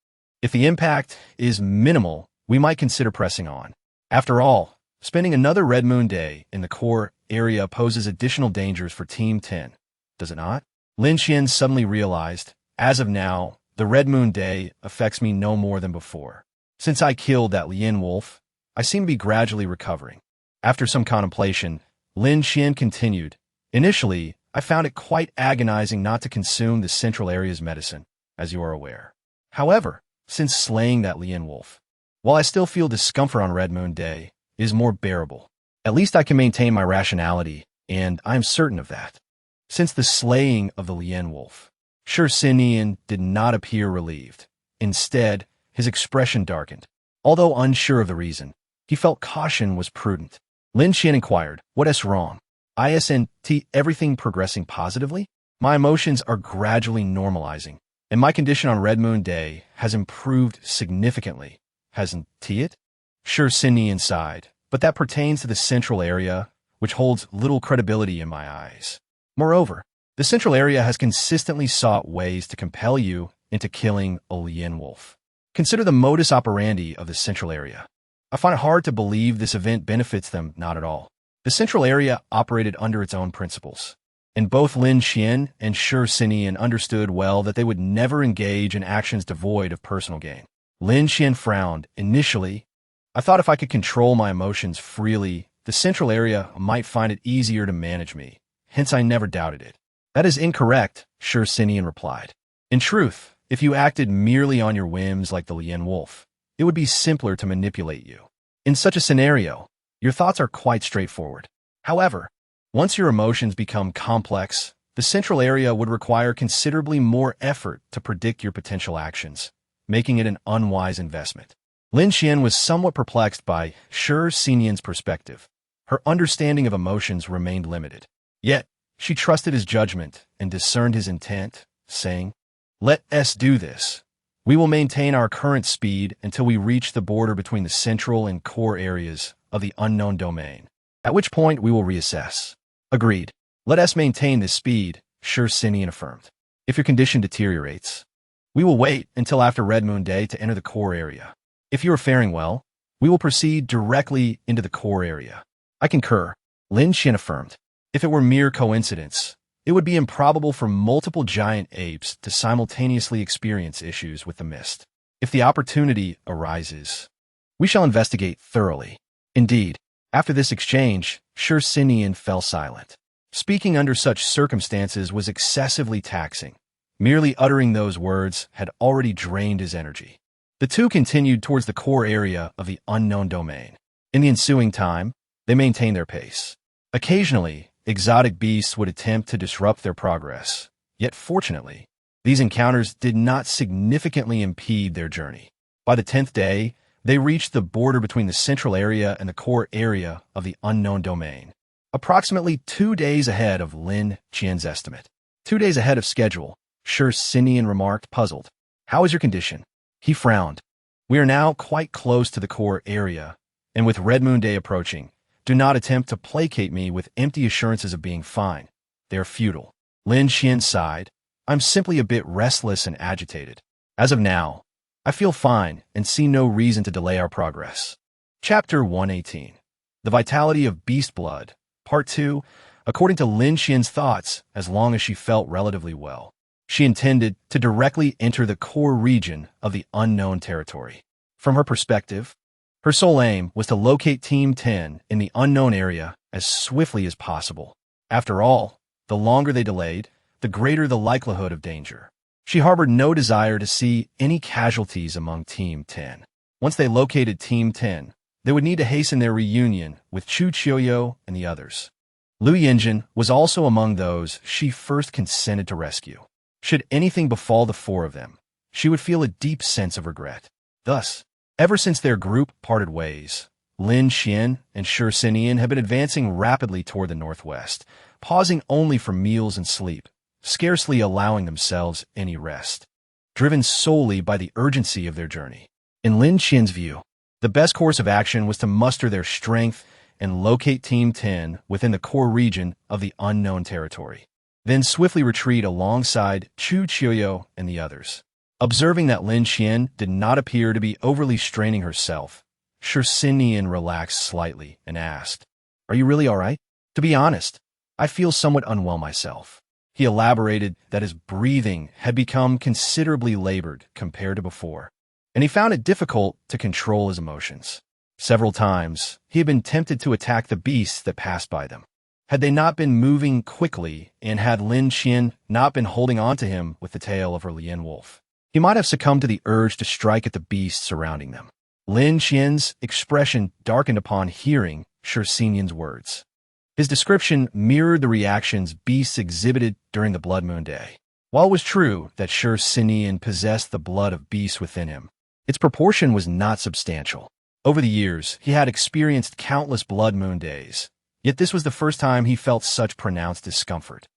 If the impact is minimal, we might consider pressing on. After all, spending another Red Moon Day in the core area poses additional dangers for Team 10, does it not? Lin Qian suddenly realized, as of now, the Red Moon Day affects me no more than before. Since I killed that Lien wolf, I seem to be gradually recovering. After some contemplation, Lin Qian continued, initially, I found it quite agonizing not to consume the central area's medicine, as you are aware. However, since slaying that Lien wolf, while I still feel discomfort on Red Moon Day, it is more bearable. At least I can maintain my rationality, and I am certain of that. Since the slaying of the Lien wolf, Shi Sinian did not appear relieved. Instead, his expression darkened. Although unsure of the reason, he felt caution was prudent. Lin Qian inquired, "What is wrong?" "Isn't everything progressing positively? My emotions are gradually normalizing, and my condition on Red Moon Day has improved significantly. Hasn't it?" Sure, Sinian sighed, "but that pertains to the central area, which holds little credibility in my eyes. Moreover, the central area has consistently sought ways to compel you into killing a Lien wolf. Consider the modus operandi of the central area. I find it hard to believe this event benefits them not at all. The central area operated under its own principles, and both Lin Qian and Sure Sinian understood well that they would never engage in actions devoid of personal gain." Lin Qian frowned. "Initially, I thought if I could control my emotions freely, the central area might find it easier to manage me. Hence, I never doubted it." "That is incorrect," Sure Sinian replied. "In truth, if you acted merely on your whims like the Lien wolf, it would be simpler to manipulate you. In such a scenario, your thoughts are quite straightforward. However, once your emotions become complex, the central area would require considerably more effort to predict your potential actions, making it an unwise investment." Lin Qian was somewhat perplexed by Sure Sinian's perspective. Her understanding of emotions remained limited. Yet, she trusted his judgment and discerned his intent, saying, "Let us do this. We will maintain our current speed until we reach the border between the central and core areas of the unknown domain, at which point we will reassess." "Agreed. Let us maintain this speed," Sure Sinian affirmed. "If your condition deteriorates, we will wait until after Red Moon Day to enter the core area. If you are faring well, we will proceed directly into the core area." "I concur," Lin Qian affirmed. "If it were mere coincidence, it would be improbable for multiple giant apes to simultaneously experience issues with the mist. If the opportunity arises, we shall investigate thoroughly." Indeed, after this exchange, Sure Sinian fell silent. Speaking under such circumstances was excessively taxing. Merely uttering those words had already drained his energy. The two continued towards the core area of the unknown domain. In the ensuing time, they maintained their pace. Occasionally, exotic beasts would attempt to disrupt their progress. Yet fortunately, these encounters did not significantly impede their journey. By the 10th day, they reached the border between the central area and the core area of the unknown domain, approximately 2 days ahead of Lin Qian's estimate. 2 days ahead of schedule, Sure Sinian remarked, puzzled. "How is your condition?" He frowned. "We are now quite close to the core area, and with Red Moon Day approaching, do not attempt to placate me with empty assurances of being fine. They are futile." Lin Qian sighed. "I'm simply a bit restless and agitated. As of now, I feel fine and see no reason to delay our progress." Chapter 118. The Vitality of Beast Blood, Part 2. According to Lin Qian's thoughts, as long as she felt relatively well, she intended to directly enter the core region of the unknown territory. From her perspective, her sole aim was to locate Team 10 in the unknown area as swiftly as possible. After all, the longer they delayed, the greater the likelihood of danger. She harbored no desire to see any casualties among Team 10. Once they located Team 10, they would need to hasten their reunion with Chu Qiuyo and the others. Lu Yinjin was also among those she first consented to rescue. Should anything befall the four of them, she would feel a deep sense of regret. Thus, ever since their group parted ways, Lin Qian and Sure Sinian had been advancing rapidly toward the northwest, pausing only for meals and sleep, scarcely allowing themselves any rest, driven solely by the urgency of their journey. In Lin Qian's view, the best course of action was to muster their strength and locate Team 10 within the core region of the unknown territory, then swiftly retreat alongside Chu Qiuyo and the others. Observing that Lin Qian did not appear to be overly straining herself, Sure Sinian relaxed slightly and asked, "Are you really all right?" "To be honest, I feel somewhat unwell myself." He elaborated that his breathing had become considerably labored compared to before, and he found it difficult to control his emotions. Several times, he had been tempted to attack the beasts that passed by them. Had they not been moving quickly, and had Lin Qian not been holding on to him with the tail of her Lien wolf, he might have succumbed to the urge to strike at the beasts surrounding them. Lin Qian's expression darkened upon hearing Sure Sinian's words. His description mirrored the reactions beasts exhibited during the Blood Moon Day. While it was true that Sure Sinian possessed the blood of beasts within him, Its proportion was not substantial. Over the years, he had experienced countless blood moon days, yet this was the first time he felt such pronounced discomfort.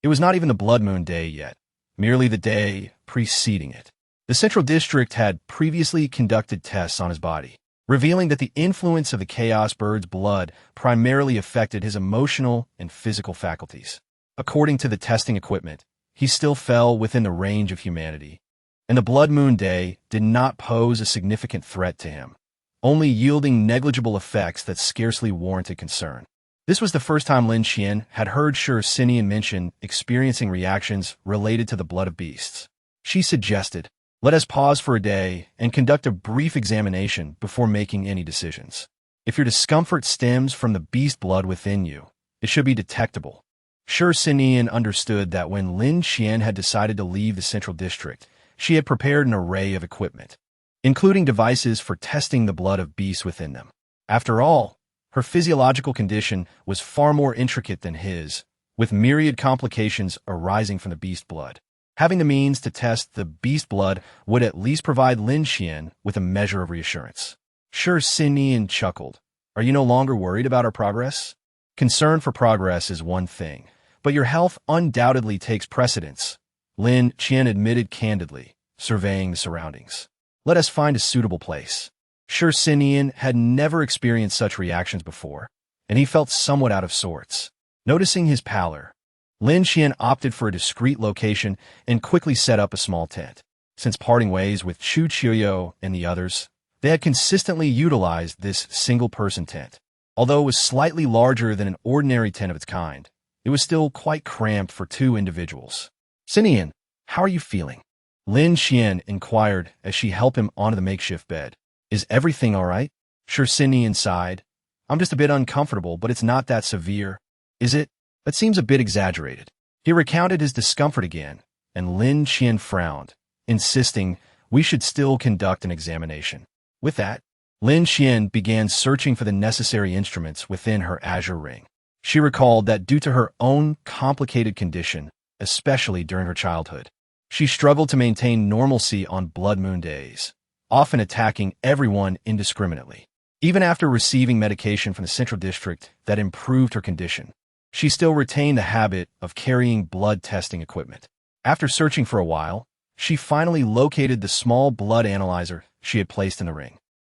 It was not even the blood moon day yet, merely the day preceding it. The Central District had previously conducted tests on his body, revealing that the influence of the Chaos Bird's blood primarily affected his emotional and physical faculties. According to the testing equipment, he still fell within the range of humanity, and the blood moon day did not pose a significant threat to him, only yielding negligible effects that scarcely warranted concern. This was the first time Lin Qian had heard Sinian mention experiencing reactions related to the blood of beasts. She suggested, "Let us pause for a day and conduct a brief examination before making any decisions. If your discomfort stems from the beast blood within you, it should be detectable." Sinian understood that when Lin Qian had decided to leave the Central District, she had prepared an array of equipment, including devices for testing the blood of beasts within them. After all, her physiological condition was far more intricate than his, with myriad complications arising from the beast blood. Having the means to test the beast blood would at least provide Lin Qian with a measure of reassurance. Sinian chuckled. "Are you no longer worried about our progress? Concern for progress is one thing, but your health undoubtedly takes precedence," Lin Qian admitted candidly, surveying the surroundings. "Let us find a suitable place." Sinian had never experienced such reactions before, and he felt somewhat out of sorts. Noticing his pallor, Lin Qian opted for a discreet location and quickly set up a small tent. Since parting ways with Chu Qiuyo and the others, they had consistently utilized this single-person tent. Although it was slightly larger than an ordinary tent of its kind, it was still quite cramped for two individuals. "Sinian, how are you feeling?" Lin Qian inquired as she helped him onto the makeshift bed. "Is everything all right?" Sinian sighed. "I'm just a bit uncomfortable, but it's not that severe." "Is it? That seems a bit exaggerated." He recounted his discomfort again, and Lin Qian frowned, insisting we should still conduct an examination. With that, Lin Qian began searching for the necessary instruments within her azure ring. She recalled that due to her own complicated condition, especially during her childhood, she struggled to maintain normalcy on blood moon days, often attacking everyone indiscriminately. Even after receiving medication from the Central District that improved her condition, she still retained the habit of carrying blood testing equipment. After searching for a while, she finally located the small blood analyzer she had placed in the ring.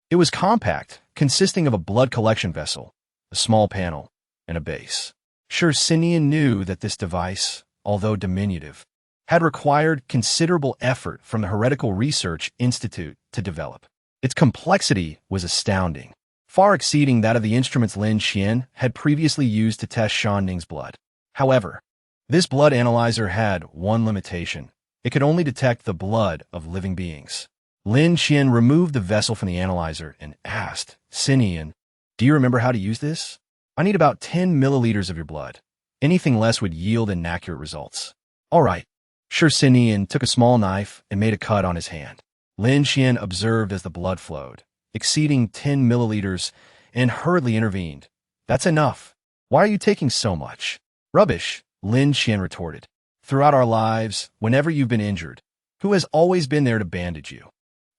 It was compact, consisting of a blood collection vessel, a small panel, and a base. Sinian knew that this device, although diminutive, had required considerable effort from the Heretical Research Institute to develop. Its complexity was astounding, far exceeding that of the instruments Lin Qian had previously used to test Shan Ning's blood. However, this blood analyzer had one limitation. It could only detect the blood of living beings. Lin Qian removed the vessel from the analyzer and asked, "Sinian, do you remember how to use this? I need about 10 milliliters of your blood. Anything less would yield inaccurate results." "All right." Sinian took a small knife and made a cut on his hand. Lin Qian observed as the blood flowed, exceeding 10 milliliters, and hurriedly intervened. "That's enough. Why are you taking so much?" "Rubbish," Lin Qian retorted. "Throughout our lives, whenever you've been injured, who has always been there to bandage you?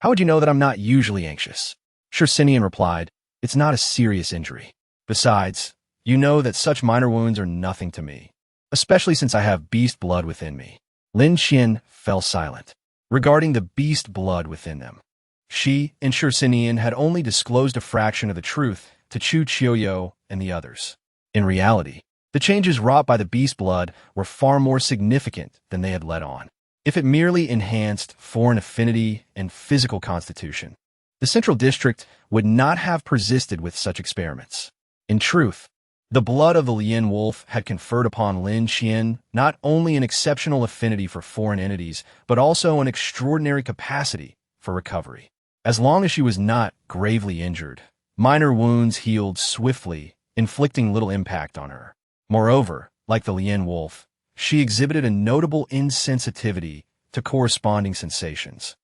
How would you know that I'm not usually anxious?" Sinian replied, "It's not a serious injury. Besides, you know that such minor wounds are nothing to me, especially since I have beast blood within me." Lin Qian fell silent. Regarding the beast blood within them, she and Sinian had only disclosed a fraction of the truth to Chu Qiuyo and the others. In reality, the changes wrought by the beast blood were far more significant than they had let on. If it merely enhanced foreign affinity and physical constitution, the Central District would not have persisted with such experiments. In truth, the blood of the Lian wolf had conferred upon Lin Qian not only an exceptional affinity for foreign entities, but also an extraordinary capacity for recovery. As long as she was not gravely injured, minor wounds healed swiftly, inflicting little impact on her. Moreover, like the Lian wolf, she exhibited a notable insensitivity to corresponding sensations.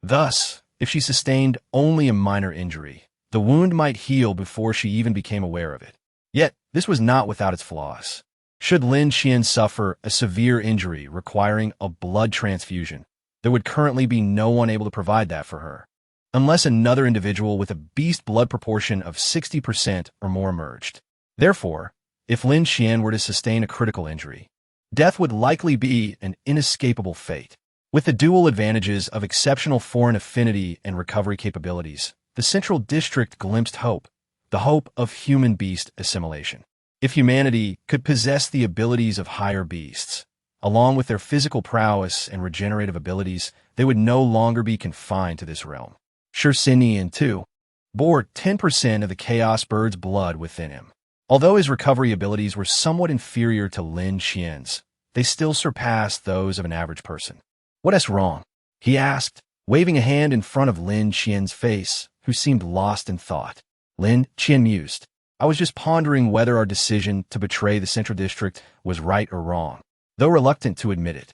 Thus, if she sustained only a minor injury, the wound might heal before she even became aware of it. Yet, this was not without its flaws. Should Lin Qian suffer a severe injury requiring a blood transfusion, there would currently be no one able to provide that for her. unless another individual with a beast blood proportion of 60% or more emerged. Therefore, if Lin Qian were to sustain a critical injury, death would likely be an inescapable fate. With the dual advantages of exceptional foreign affinity and recovery capabilities, the Central District glimpsed hope, the hope of human-beast assimilation. If humanity could possess the abilities of higher beasts, along with their physical prowess and regenerative abilities, they would no longer be confined to this realm. Shirxinian, too, bore 10% of the Chaos Bird's blood within him. Although his recovery abilities were somewhat inferior to Lin Qian's, they still surpassed those of an average person. "What is wrong?" he asked, waving a hand in front of Lin Qian's face, who seemed lost in thought. Lin Qian mused. "I was just pondering whether our decision to betray the Central District was right or wrong." Though reluctant to admit it,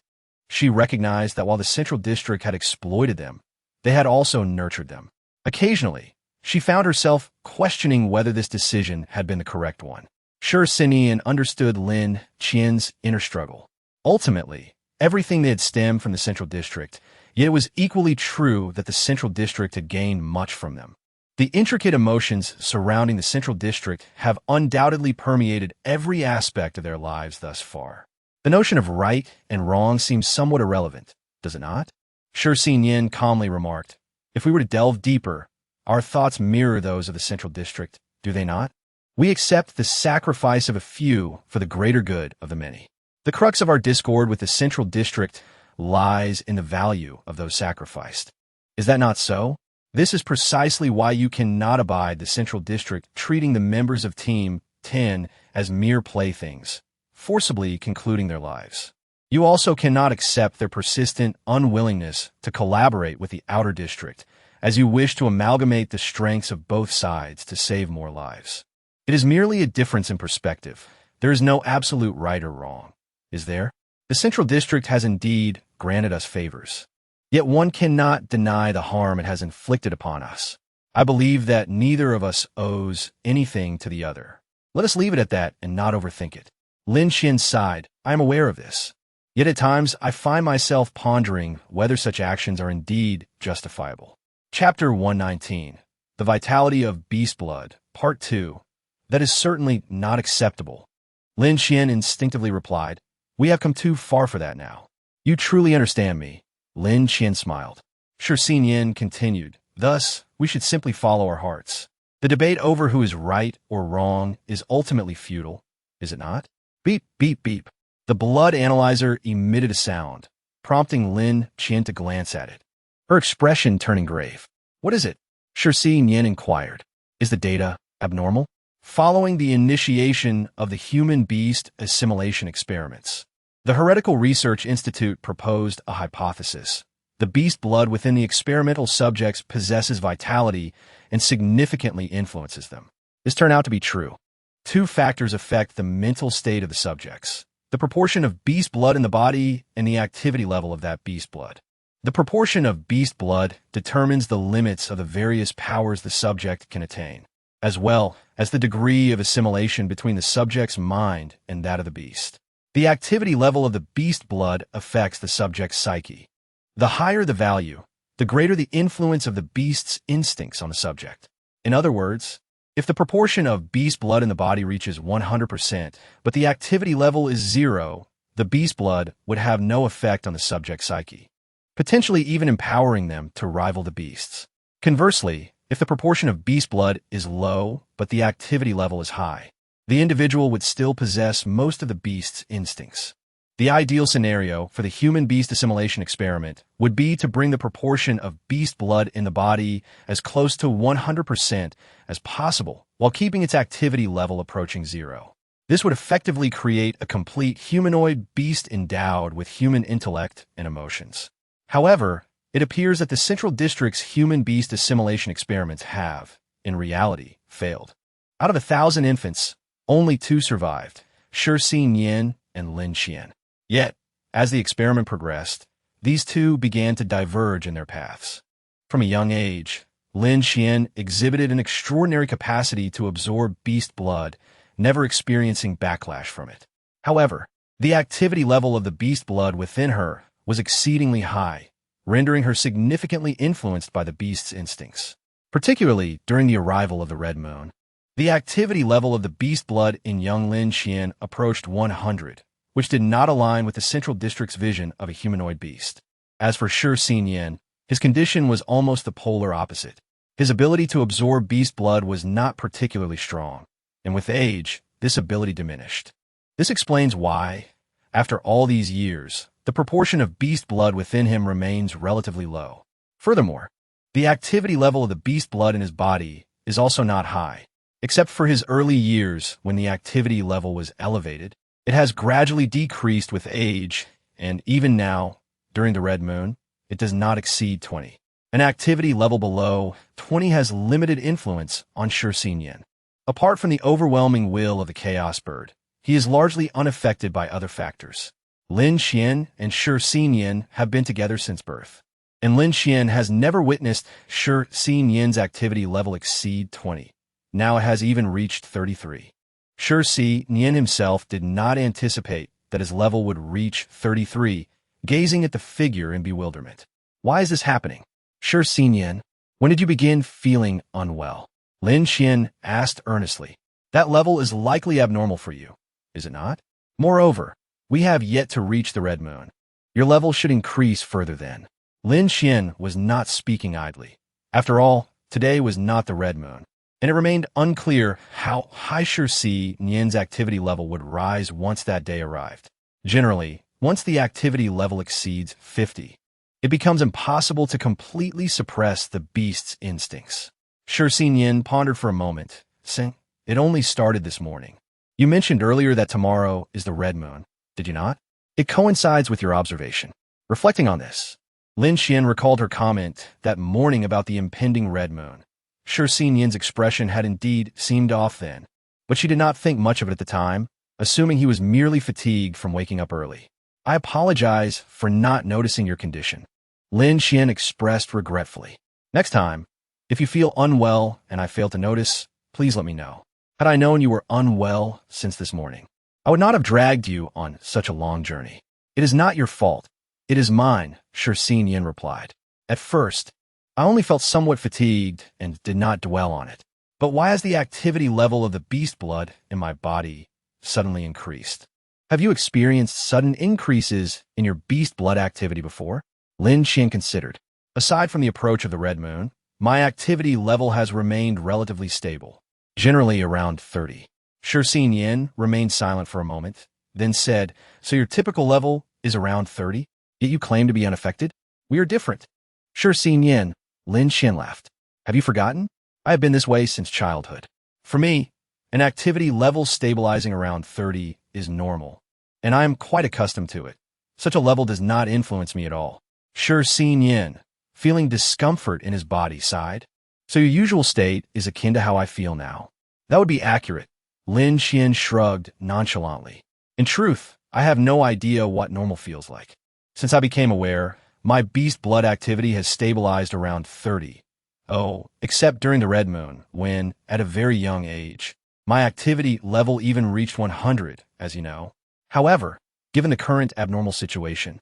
she recognized that while the Central District had exploited them, they had also nurtured them. Occasionally, she found herself questioning whether this decision had been the correct one. Shirxinian understood Lin Qian's inner struggle. Ultimately, everything they had stemmed from the Central District, yet it was equally true that the Central District had gained much from them. The intricate emotions surrounding the Central District have undoubtedly permeated every aspect of their lives thus far. The notion of right and wrong seems somewhat irrelevant, does it not? Shirxinian calmly remarked. "If we were to delve deeper, our thoughts mirror those of the Central District, do they not? We accept the sacrifice of a few for the greater good of the many. The crux of our discord with the Central District lies in the value of those sacrificed. Is that not so? This is precisely why you cannot abide the Central District treating the members of Team 10 as mere playthings, forcibly concluding their lives. You also cannot accept their persistent unwillingness to collaborate with the Outer District, as you wish to amalgamate the strengths of both sides to save more lives. It is merely a difference in perspective. There is no absolute right or wrong, is there? The Central District has indeed granted us favors. Yet one cannot deny the harm it has inflicted upon us. I believe that neither of us owes anything to the other. Let us leave it at that and not overthink it." Lin Qian sighed. "I am aware of this. Yet at times I find myself pondering whether such actions are indeed justifiable." Chapter 119. The Vitality of Beast Blood, Part 2. "That is certainly not acceptable." Lin Qian instinctively replied. "We have come too far for that now." "You truly understand me." Lin Qian smiled. Shirxinian continued. "Thus, we should simply follow our hearts. The debate over who is right or wrong is ultimately futile, is it not?" Beep, beep, beep. The blood analyzer emitted a sound, prompting Lin Qian to glance at it, her expression turning grave. "What is it?" Shirxinian inquired. "Is the data abnormal?" Following the initiation of the human-beast assimilation experiments, the Heretical Research Institute proposed a hypothesis. The beast blood within the experimental subjects possesses vitality and significantly influences them. This turned out to be true. Two factors affect the mental state of the subjects: the proportion of beast blood in the body and the activity level of that beast blood. The proportion of beast blood determines the limits of the various powers the subject can attain, as well as the degree of assimilation between the subject's mind and that of the beast. The activity level of the beast blood affects the subject's psyche. The higher the value, the greater the influence of the beast's instincts on the subject. In other words, if the proportion of beast blood in the body reaches 100%, but the activity level is 0, the beast blood would have no effect on the subject's psyche, potentially even empowering them to rival the beasts. Conversely, if the proportion of beast blood is low, but the activity level is high, the individual would still possess most of the beast's instincts. The ideal scenario for the human-beast assimilation experiment would be to bring the proportion of beast blood in the body as close to 100% as possible, while keeping its activity level approaching 0. This would effectively create a complete humanoid beast endowed with human intellect and emotions. However, it appears that the Central District's human-beast assimilation experiments have, in reality, failed. Out of 1,000 infants, only 2 survived, Shirxinian and Lin Qian. Yet, as the experiment progressed, these two began to diverge in their paths. From a young age, Lin Qian exhibited an extraordinary capacity to absorb beast blood, never experiencing backlash from it. However, the activity level of the beast blood within her was exceedingly high, rendering her significantly influenced by the beast's instincts, particularly during the arrival of the red moon. The activity level of the beast blood in young Lin Qian approached 100, which did not align with the Central District's vision of a humanoid beast. As for Shi Xinyan, his condition was almost the polar opposite. His ability to absorb beast blood was not particularly strong, and with age, this ability diminished. This explains why, after all these years, the proportion of beast blood within him remains relatively low. Furthermore, the activity level of the beast blood in his body is also not high. Except for his early years when the activity level was elevated, it has gradually decreased with age, and even now, during the red moon, it does not exceed 20. An activity level below 20 has limited influence on Shi Xinyan. Apart from the overwhelming will of the chaos bird, he is largely unaffected by other factors. Lin Qian and Shi Xinyan have been together since birth, and Lin Qian has never witnessed Shi Xinyan's activity level exceed 20. Now it has even reached 33. Shi Xinyan himself did not anticipate that his level would reach 33, gazing at the figure in bewilderment. Why is this happening? Shi Xinyan, when did you begin feeling unwell? Lin Qian asked earnestly. That level is likely abnormal for you, is it not? Moreover, we have yet to reach the red moon. Your level should increase further then. Lin Qian was not speaking idly. After all, today was not the red moon, and it remained unclear how high Shi Xinyan's activity level would rise once that day arrived. Generally, once the activity level exceeds 50, it becomes impossible to completely suppress the beast's instincts. Shi Xinyan pondered for a moment, saying, "It only started this morning. You mentioned earlier that tomorrow is the red moon, did you not? It coincides with your observation." Reflecting on this, Lin Qian recalled her comment that morning about the impending red moon. Shi Xinyan's expression had indeed seemed off then, but she did not think much of it at the time, assuming he was merely fatigued from waking up early. "I apologize for not noticing your condition," Lin Qian expressed regretfully. "Next time, if you feel unwell and I fail to notice, please let me know. Had I known you were unwell since this morning, I would not have dragged you on such a long journey." "It is not your fault. It is mine," Shi Xinyan replied. "At first, I only felt somewhat fatigued and did not dwell on it. But why has the activity level of the beast blood in my body suddenly increased? Have you experienced sudden increases in your beast blood activity before?" Lin Qian considered. "Aside from the approach of the red moon, my activity level has remained relatively stable, generally around 30. Shi Xinyan remained silent for a moment, then said, "So your typical level is around 30, yet you claim to be unaffected? We are different." "Shi Xinyan," Lin Qian laughed. "Have you forgotten? I have been this way since childhood. For me, an activity level stabilizing around 30 is normal, and I am quite accustomed to it. Such a level does not influence me at all." Shi Xinyan, feeling discomfort in his body, sighed. "So your usual state is akin to how I feel now." "That would be accurate," Lin Qian shrugged nonchalantly. "In truth, I have no idea what normal feels like. Since I became aware, my beast blood activity has stabilized around 30. Oh, except during the red moon, when, at a very young age, my activity level even reached 100, as you know. However, given the current abnormal situation,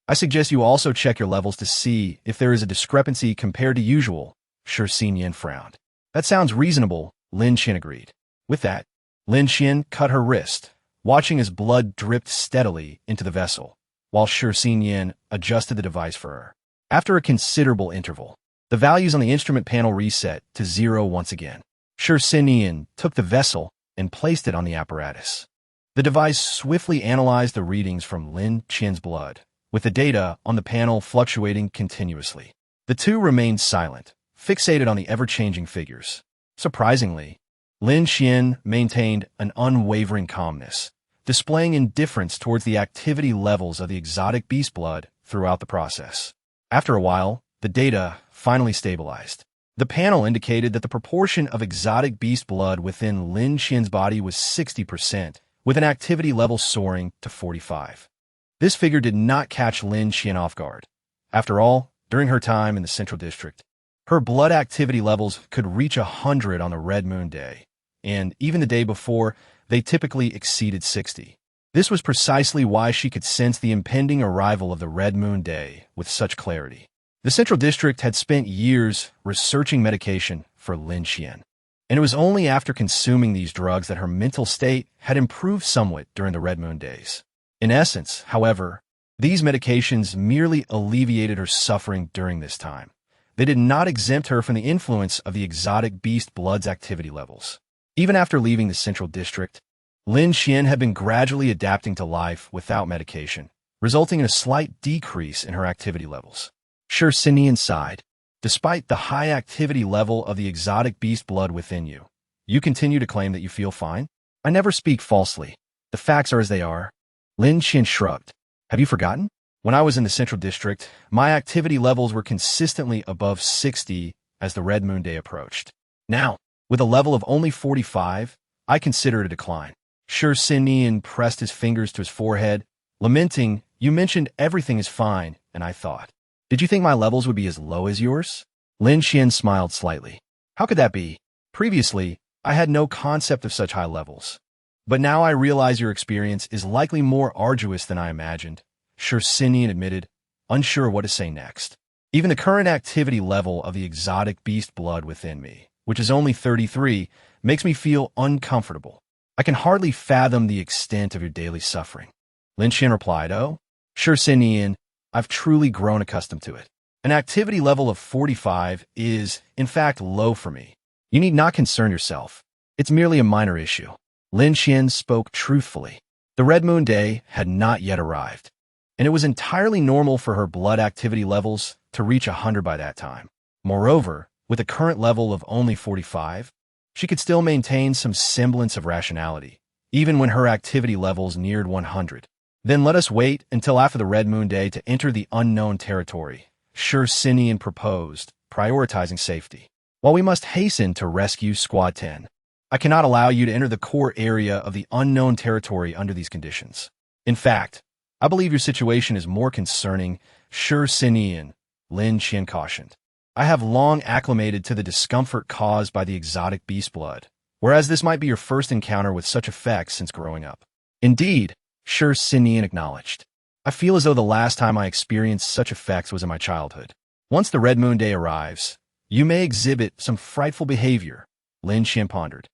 I suggest you also check your levels to see if there is a discrepancy compared to usual." Shi Xinyan frowned. "That sounds reasonable," Lin Qian agreed. With that, Lin Qian cut her wrist, watching as blood dripped steadily into the vessel, while Shi Xinyan adjusted the device for her. After a considerable interval, the values on the instrument panel reset to 0 once again. Shi Xinyan took the vessel and placed it on the apparatus. The device swiftly analyzed the readings from Lin Qian's blood, with the data on the panel fluctuating continuously. The two remained silent, fixated on the ever-changing figures. Surprisingly, Lin Qian maintained an unwavering calmness, displaying indifference towards the activity levels of the exotic beast blood throughout the process. After a while, the data finally stabilized. The panel indicated that the proportion of exotic beast blood within Lin Qian's body was 60%, with an activity level soaring to 45. This figure did not catch Lin Qian off guard. After all, during her time in the Central District, her blood activity levels could reach 100 on the red moon day, and even the day before, they typically exceeded 60. This was precisely why she could sense the impending arrival of the red moon day with such clarity. The Central District had spent years researching medication for Lin Qian, and it was only after consuming these drugs that her mental state had improved somewhat during the Red Moon days. In essence, however, these medications merely alleviated her suffering during this time. They did not exempt her from the influence of the exotic beast blood's activity levels. Even after leaving the Central District, Lin Qian had been gradually adapting to life without medication, resulting in a slight decrease in her activity levels. Sinian sighed. Despite the high activity level of the exotic beast blood within you, you continue to claim that you feel fine? I never speak falsely. The facts are as they are. Lin Qian shrugged. Have you forgotten? When I was in the Central District, my activity levels were consistently above 60 as the Red Moon Day approached. Now, with a level of only 45, I consider it a decline. Sinian pressed his fingers to his forehead, lamenting, you mentioned everything is fine, and I thought. Did you think my levels would be as low as yours? Lin Qian smiled slightly. How could that be? Previously, I had no concept of such high levels. But now I realize your experience is likely more arduous than I imagined. Sinian admitted, unsure what to say next. Even the current activity level of the exotic beast blood within me, which is only 33, makes me feel uncomfortable. I can hardly fathom the extent of your daily suffering. Lin Qian replied, oh, Sinian, I've truly grown accustomed to it. An activity level of 45 is, in fact, low for me. You need not concern yourself. It's merely a minor issue. Lin Qian spoke truthfully. The Red Moon Day had not yet arrived, and it was entirely normal for her blood activity levels to reach 100 by that time. Moreover, with a current level of only 45, she could still maintain some semblance of rationality, even when her activity levels neared 100. Then let us wait until after the Red Moon Day to enter the unknown territory, Sinian proposed, prioritizing safety. While we must hasten to rescue Squad 10, I cannot allow you to enter the core area of the unknown territory under these conditions. In fact, I believe your situation is more concerning, Sinian, Lin Qian cautioned. I have long acclimated to the discomfort caused by the exotic beast blood, whereas this might be your first encounter with such effects since growing up. Indeed, Sinian acknowledged. I feel as though the last time I experienced such effects was in my childhood. Once the Red Moon Day arrives, you may exhibit some frightful behavior, Lin Qian pondered.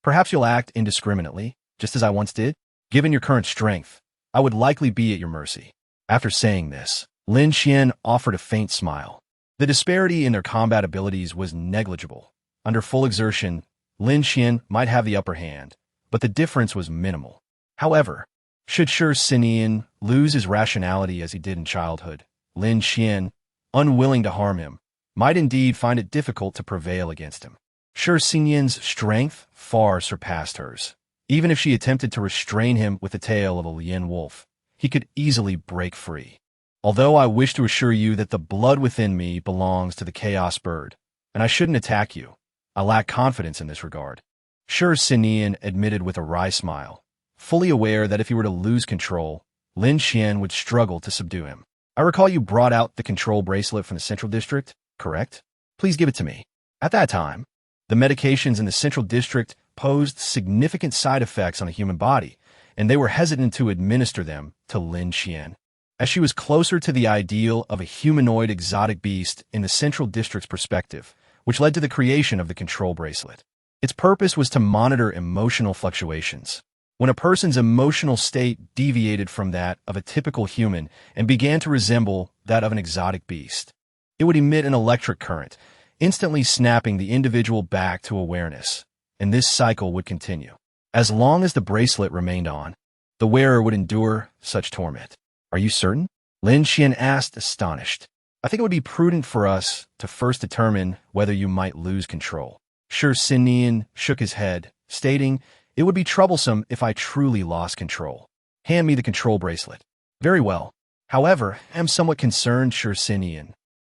Perhaps you'll act indiscriminately, just as I once did. Given your current strength, I would likely be at your mercy. After saying this, Lin Qian offered a faint smile. The disparity in their combat abilities was negligible. Under full exertion, Lin Qian might have the upper hand, but the difference was minimal. However, should Sinian lose his rationality as he did in childhood, Lin Qian, unwilling to harm him, might indeed find it difficult to prevail against him. Sinian's strength far surpassed hers. Even if she attempted to restrain him with the tail of a Lien wolf, he could easily break free. Although I wish to assure you that the blood within me belongs to the Chaos Bird, and I shouldn't attack you, I lack confidence in this regard. Sinian admitted with a wry smile, fully aware that if he were to lose control, Lin Qian would struggle to subdue him. I recall you brought out the control bracelet from the Central District, correct? Please give it to me. At that time, the medications in the Central District posed significant side effects on the human body, and they were hesitant to administer them to Lin Qian, as she was closer to the ideal of a humanoid exotic beast in the Central District's perspective, which led to the creation of the control bracelet. Its purpose was to monitor emotional fluctuations. When a person's emotional state deviated from that of a typical human and began to resemble that of an exotic beast, it would emit an electric current, instantly snapping the individual back to awareness, and this cycle would continue. As long as the bracelet remained on, the wearer would endure such torment. Are you certain? Lin Qian asked, astonished. I think it would be prudent for us to first determine whether you might lose control. Sinian shook his head, stating, it would be troublesome if I truly lost control. Hand me the control bracelet. Very well. However, I am somewhat concerned, Sinian,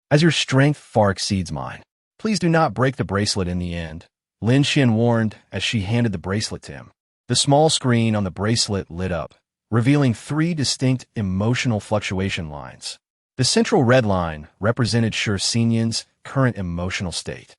as your strength far exceeds mine. Please do not break the bracelet in the end, Lin Qian warned as she handed the bracelet to him. The small screen on the bracelet lit up, revealing 3 distinct emotional fluctuation lines. The central red line represented Sinian's current emotional state.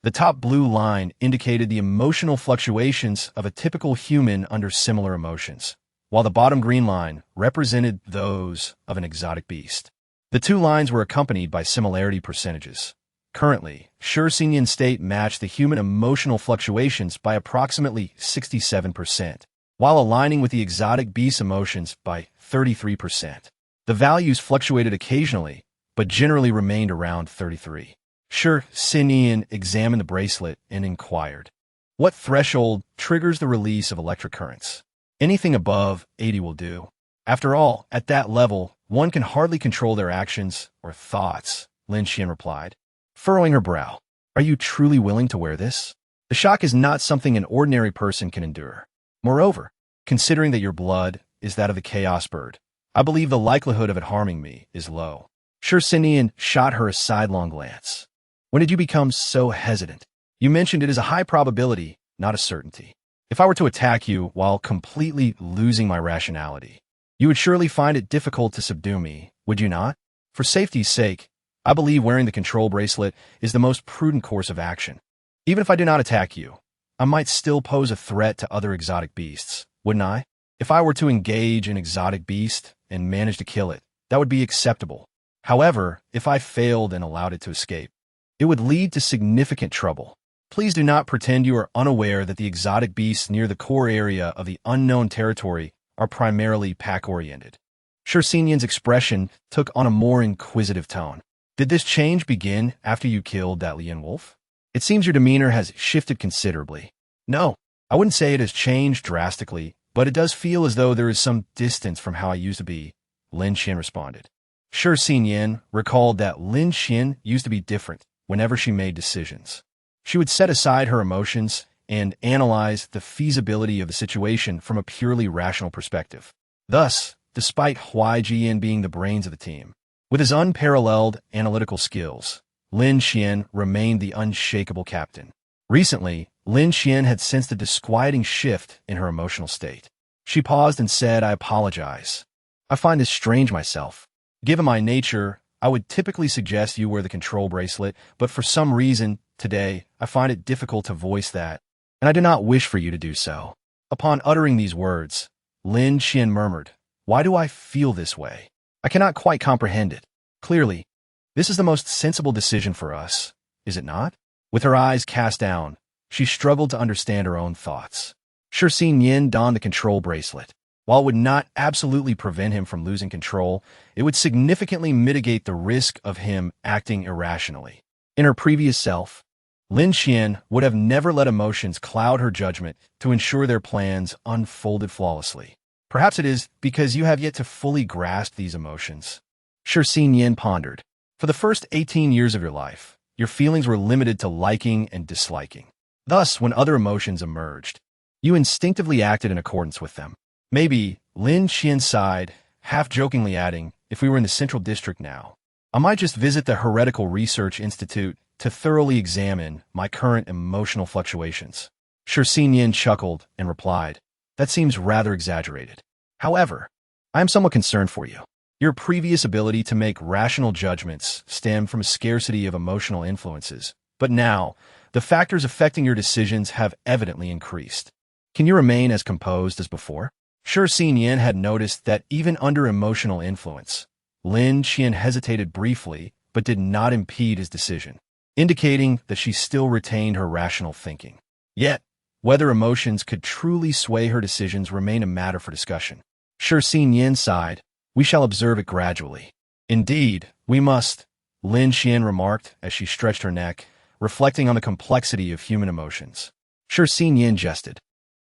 The top blue line indicated the emotional fluctuations of a typical human under similar emotions, while the bottom green line represented those of an exotic beast. The two lines were accompanied by similarity percentages. Currently, Shursinyan's state matched the human emotional fluctuations by approximately 67%, while aligning with the exotic beast's emotions by 33%. The values fluctuated occasionally, but generally remained around 33. Shursinyan examined the bracelet and inquired, "What threshold triggers the release of electric currents?" "Anything above 80 will do. After all, at that level, one can hardly control their actions or thoughts," Lin Xian replied, furrowing her brow. "Are you truly willing to wear this? The shock is not something an ordinary person can endure. Moreover, considering that your blood is that of the Chaos Bird, I believe the likelihood of it harming me is low." Shursinyan shot her a sidelong glance. "When did you become so hesitant? You mentioned it is a high probability, not a certainty. If I were to attack you while completely losing my rationality, you would surely find it difficult to subdue me, would you not? For safety's sake, I believe wearing the control bracelet is the most prudent course of action. Even if I do not attack you, I might still pose a threat to other exotic beasts, wouldn't I? If I were to engage an exotic beast and manage to kill it, that would be acceptable. However, if I failed and allowed it to escape, it would lead to significant trouble. Please do not pretend you are unaware that the exotic beasts near the core area of the unknown territory are primarily pack-oriented." Shursinyan's expression took on a more inquisitive tone. "Did this change begin after you killed that Lian wolf? It seems your demeanor has shifted considerably." "No, I wouldn't say it has changed drastically, but it does feel as though there is some distance from how I used to be," Lin Xian responded. Shursinyan recalled that Lin Xian used to be different whenever she made decisions. She would set aside her emotions and analyze the feasibility of the situation from a purely rational perspective. Thus, despite Huai Jian being the brains of the team, with his unparalleled analytical skills, Lin Xian remained the unshakable captain. Recently, Lin Xian had sensed a disquieting shift in her emotional state. She paused and said, "I apologize. I find this strange myself. Given my nature, I would typically suggest you wear the control bracelet, but for some reason, today, I find it difficult to voice that, and I do not wish for you to do so." Upon uttering these words, Lin Xian murmured, "Why do I feel this way? I cannot quite comprehend it. Clearly, this is the most sensible decision for us, is it not?" With her eyes cast down, she struggled to understand her own thoughts. Shursinyan donned the control bracelet. While it would not absolutely prevent him from losing control, it would significantly mitigate the risk of him acting irrationally. In her previous self, Lin Xian would have never let emotions cloud her judgment to ensure their plans unfolded flawlessly. Perhaps it is because you have yet to fully grasp these emotions. Shursinyan pondered. For the first 18 years of your life, your feelings were limited to liking and disliking. Thus, when other emotions emerged, you instinctively acted in accordance with them. Maybe, Lin Xian sighed, half-jokingly adding, "If we were in the Central District now, I might just visit the Heretical Research Institute to thoroughly examine my current emotional fluctuations." Shursinyan chuckled and replied, "That seems rather exaggerated. However, I am somewhat concerned for you. Your previous ability to make rational judgments stemmed from a scarcity of emotional influences, but now, the factors affecting your decisions have evidently increased. Can you remain as composed as before?" Shursinyan had noticed that even under emotional influence, Lin Xian hesitated briefly but did not impede his decision, indicating that she still retained her rational thinking. Yet, whether emotions could truly sway her decisions remained a matter for discussion. Shursinyan sighed, "We shall observe it gradually." "Indeed, we must," Lin Xian remarked as she stretched her neck, reflecting on the complexity of human emotions. Shursinyan jested.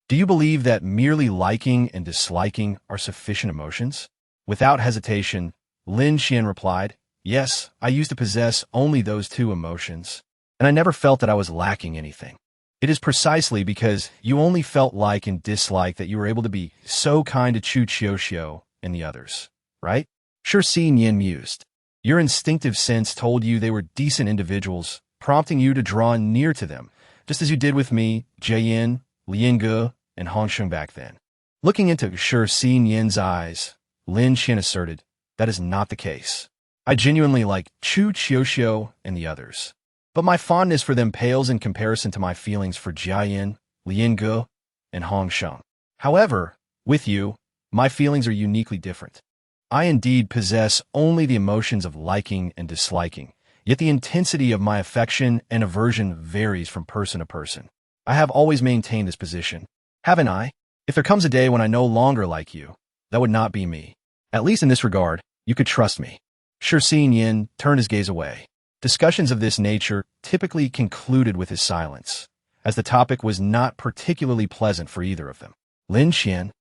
"Do you believe that merely liking and disliking are sufficient emotions?" Without hesitation, Lin Xian replied, "Yes, I used to possess only those two emotions, and I never felt that I was lacking anything. It is precisely because you only felt like and dislike that you were able to be so kind to Chu Qiuxiu and the others, right?" Shursinyan mused. "Your instinctive sense told you they were decent individuals, prompting you to draw near to them, just as you did with me, Jiayin, Liange, and Hongsheng back then." Looking into Shursinyan's eyes, Lin Xian asserted, "That is not the case. I genuinely like Chu Qiuxiu and the others, but my fondness for them pales in comparison to my feelings for Jiayin, Liange, and Hongsheng. However, with you, my feelings are uniquely different. I indeed possess only the emotions of liking and disliking, yet the intensity of my affection and aversion varies from person to person. I have always maintained this position, haven't I? If there comes a day when I no longer like you, that would not be me. At least in this regard, you could trust me. Shi Yin turned his gaze away. Discussions of this nature typically concluded with his silence, as the topic was not particularly pleasant for either of them. Lin Qian,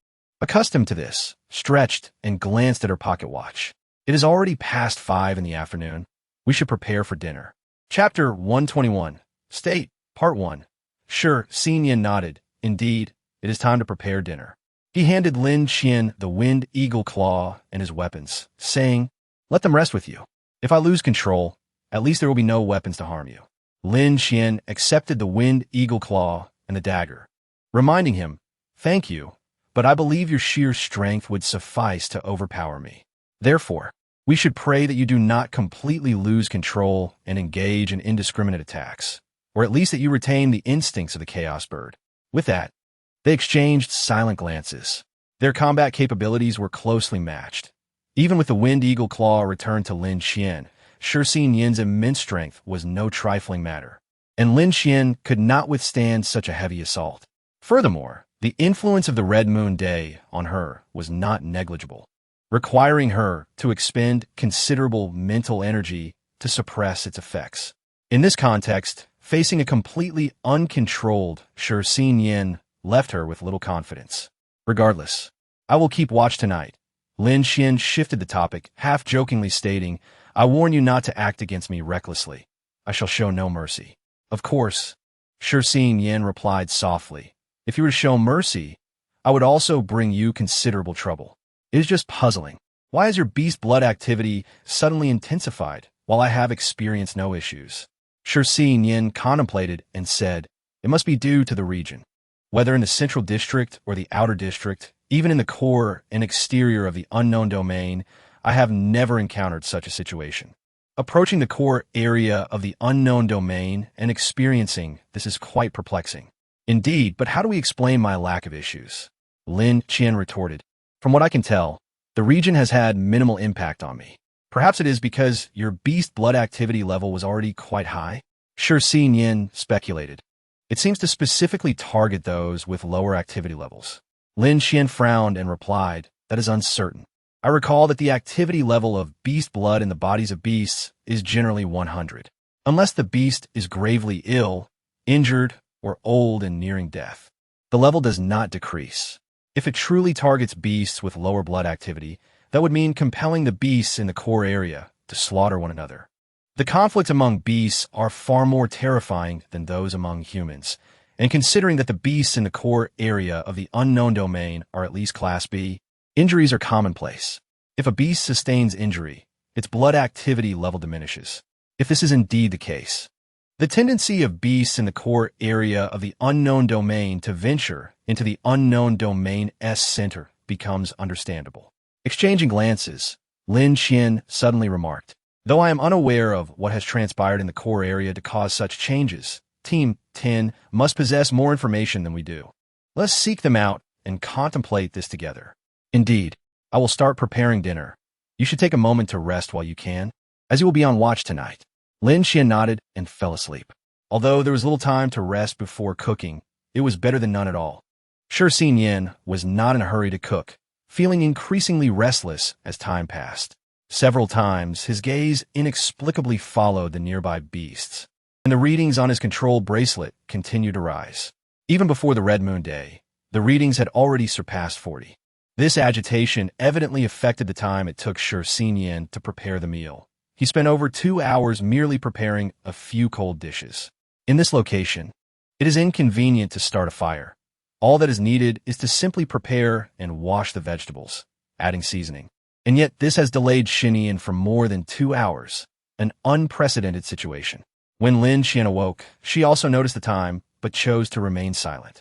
accustomed to this, stretched and glanced at her pocket watch. It is already past 5 in the afternoon. We should prepare for dinner. Chapter 121. State, Part 1. Shi Yin nodded. Indeed, it is time to prepare dinner. He handed Lin Qian the wind eagle claw and his weapons, saying, "Let them rest with you. If I lose control, at least there will be no weapons to harm you." Lin Qian accepted the wind eagle claw and the dagger, reminding him, "Thank you, but I believe your sheer strength would suffice to overpower me. Therefore, we should pray that you do not completely lose control and engage in indiscriminate attacks, or at least that you retain the instincts of the Chaos Bird." With that, they exchanged silent glances. Their combat capabilities were closely matched. Even with the wind eagle claw returned to Lin Qian, Shi Yin's immense strength was no trifling matter, and Lin Qian could not withstand such a heavy assault. Furthermore, the influence of the Red Moon Day on her was not negligible, requiring her to expend considerable mental energy to suppress its effects. In this context, facing a completely uncontrolled Shi Yin left her with little confidence. Regardless, I will keep watch tonight. Lin Qian shifted the topic, half-jokingly stating, "I warn you not to act against me recklessly. I shall show no mercy." "Of course," Shi Yin replied softly. "If you were to show mercy, I would also bring you considerable trouble. It is just puzzling. Why has your beast blood activity suddenly intensified, while I have experienced no issues?" Shi Yin contemplated and said, "It must be due to the region. Whether in the central district or the outer district, even in the core and exterior of the unknown domain, I have never encountered such a situation. Approaching the core area of the unknown domain and experiencing this is quite perplexing. Indeed, but how do we explain my lack of issues?" Lin Qian retorted, "From what I can tell, the region has had minimal impact on me. Perhaps it is because your beast blood activity level was already quite high?" Shi Yin speculated. "It seems to specifically target those with lower activity levels." Lin Qian frowned and replied, "That is uncertain. I recall that the activity level of beast blood in the bodies of beasts is generally 100, unless the beast is gravely ill, injured, or old and nearing death. The level does not decrease. If it truly targets beasts with lower blood activity, that would mean compelling the beasts in the core area to slaughter one another. The conflicts among beasts are far more terrifying than those among humans, and considering that the beasts in the core area of the unknown domain are at least Class B, injuries are commonplace. If a beast sustains injury, its blood activity level diminishes. If this is indeed the case, the tendency of beasts in the core area of the unknown domain to venture into the unknown domain's center becomes understandable." Exchanging glances, Lin Qian suddenly remarked, "Though I am unaware of what has transpired in the core area to cause such changes, Team 10 must possess more information than we do. Let's seek them out and contemplate this together. Indeed, I will start preparing dinner. You should take a moment to rest while you can, as you will be on watch tonight." Lin Qian nodded and fell asleep. Although there was little time to rest before cooking, it was better than none at all. Shi Yin was not in a hurry to cook, feeling increasingly restless as time passed. Several times, his gaze inexplicably followed the nearby beasts, and the readings on his control bracelet continued to rise. Even before the Red Moon Day, the readings had already surpassed 40. This agitation evidently affected the time it took Shi Yin to prepare the meal. He spent over 2 hours merely preparing a few cold dishes. In this location, it is inconvenient to start a fire. All that is needed is to simply prepare and wash the vegetables, adding seasoning. And yet this has delayed Yin for more than 2 hours, an unprecedented situation. When Lin Qian awoke, she also noticed the time, but chose to remain silent.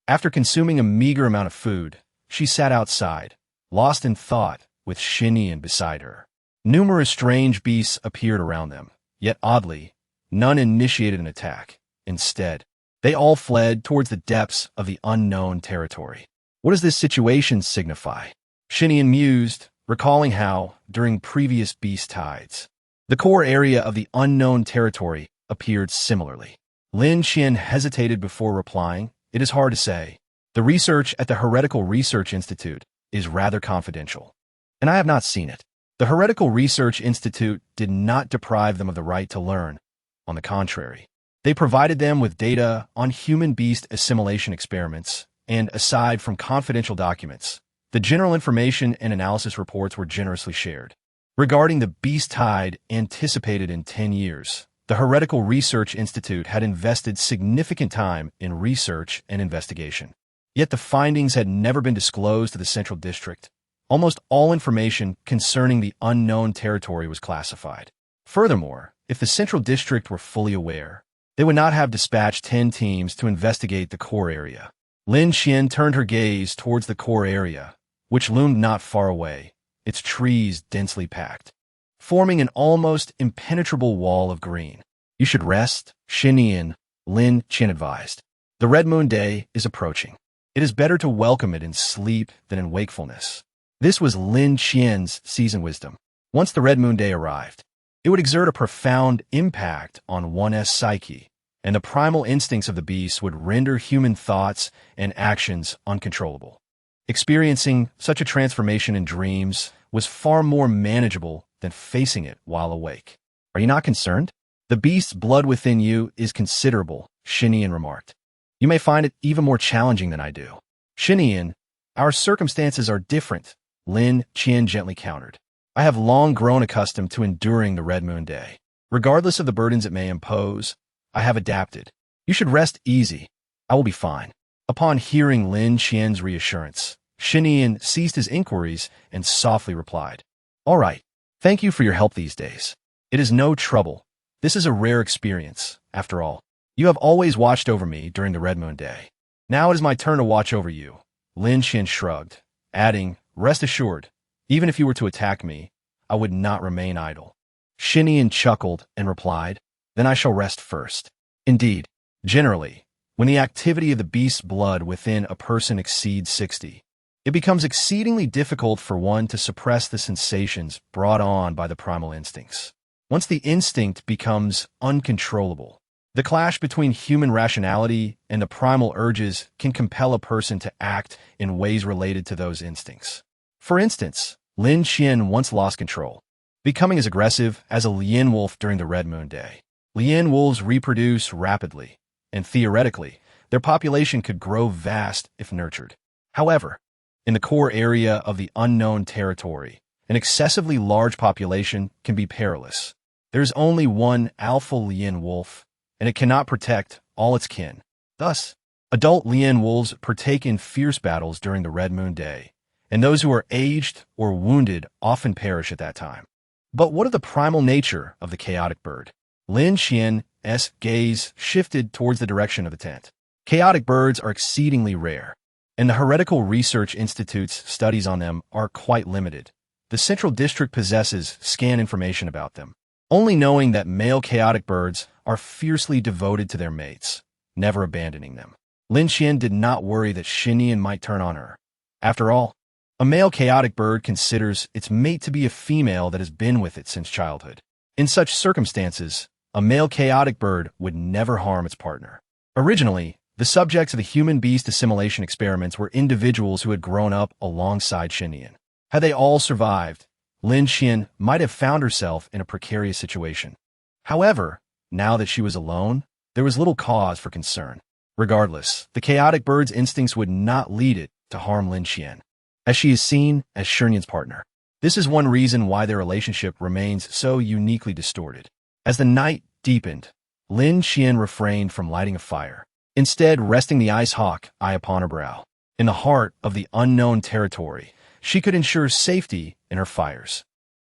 After consuming a meager amount of food, she sat outside, lost in thought, with Yin beside her. Numerous strange beasts appeared around them, yet oddly, none initiated an attack. Instead, they all fled towards the depths of the unknown territory. What does this situation signify? Yin mused, recalling how, during previous beast tides, the core area of the unknown territory appeared similarly. Lin Qian hesitated before replying. It is hard to say. The research at the Heretical Research Institute is rather confidential, and I have not seen it. The Heretical Research Institute did not deprive them of the right to learn. On the contrary, they provided them with data on human-beast assimilation experiments, and aside from confidential documents, the general information and analysis reports were generously shared. Regarding the beast tide anticipated in 10 years, the Heretical Research Institute had invested significant time in research and investigation. Yet the findings had never been disclosed to the Central District. Almost all information concerning the unknown territory was classified. Furthermore, if the Central District were fully aware, they would not have dispatched 10 teams to investigate the core area. Lin Qian turned her gaze towards the core area, which loomed not far away, its trees densely packed, forming an almost impenetrable wall of green. You should rest, Xinian, Lin Qian advised. The Red Moon Day is approaching. It is better to welcome it in sleep than in wakefulness. This was Lin Qian's seasoned wisdom. Once the Red Moon Day arrived, it would exert a profound impact on one's psyche, and the primal instincts of the beast would render human thoughts and actions uncontrollable. Experiencing such a transformation in dreams was far more manageable than facing it while awake. Are you not concerned? The beast's blood within you is considerable, Xinian remarked. You may find it even more challenging than I do. Xinian, our circumstances are different, Lin Qian gently countered. I have long grown accustomed to enduring the Red Moon Day. Regardless of the burdens it may impose, I have adapted. You should rest easy. I will be fine. Upon hearing Lin Qian's reassurance, Xinian ceased his inquiries and softly replied, All right, thank you for your help these days. It is no trouble. This is a rare experience, after all. You have always watched over me during the Red Moon Day. Now it is my turn to watch over you. Lin Qian shrugged, adding, Rest assured, even if you were to attack me, I would not remain idle. Xinian chuckled and replied, Then I shall rest first. Indeed, generally, when the activity of the beast's blood within a person exceeds 60, it becomes exceedingly difficult for one to suppress the sensations brought on by the primal instincts. Once the instinct becomes uncontrollable, the clash between human rationality and the primal urges can compel a person to act in ways related to those instincts. For instance, Lin Qian once lost control, becoming as aggressive as a lion wolf during the Red Moon Day. Lion wolves reproduce rapidly, and theoretically, their population could grow vast if nurtured. However, in the core area of the unknown territory, an excessively large population can be perilous. There is only one alpha lion wolf, and it cannot protect all its kin. Thus, adult lion wolves partake in fierce battles during the Red Moon Day, and those who are aged or wounded often perish at that time. But what of the primal nature of the chaotic bird? Lin Qian's gaze shifted towards the direction of the tent. Chaotic birds are exceedingly rare, and the Heretical Research Institute's studies on them are quite limited. The Central District possesses scant information about them, only knowing that male chaotic birds are fiercely devoted to their mates, never abandoning them. Lin Qian did not worry that Xinian might turn on her. After all, a male chaotic bird considers its mate to be a female that has been with it since childhood. In such circumstances, a male chaotic bird would never harm its partner. Originally, the subjects of the human-beast assimilation experiments were individuals who had grown up alongside Xinian. Had they all survived, Lin Qian might have found herself in a precarious situation. However, now that she was alone, there was little cause for concern. Regardless, the chaotic bird's instincts would not lead it to harm Lin Qian, as she is seen as Xinian's partner. This is one reason why their relationship remains so uniquely distorted. As the night deepened, Lin Qian refrained from lighting a fire, instead resting the ice hawk eye upon her brow. In the heart of the unknown territory, she could ensure safety in her fires.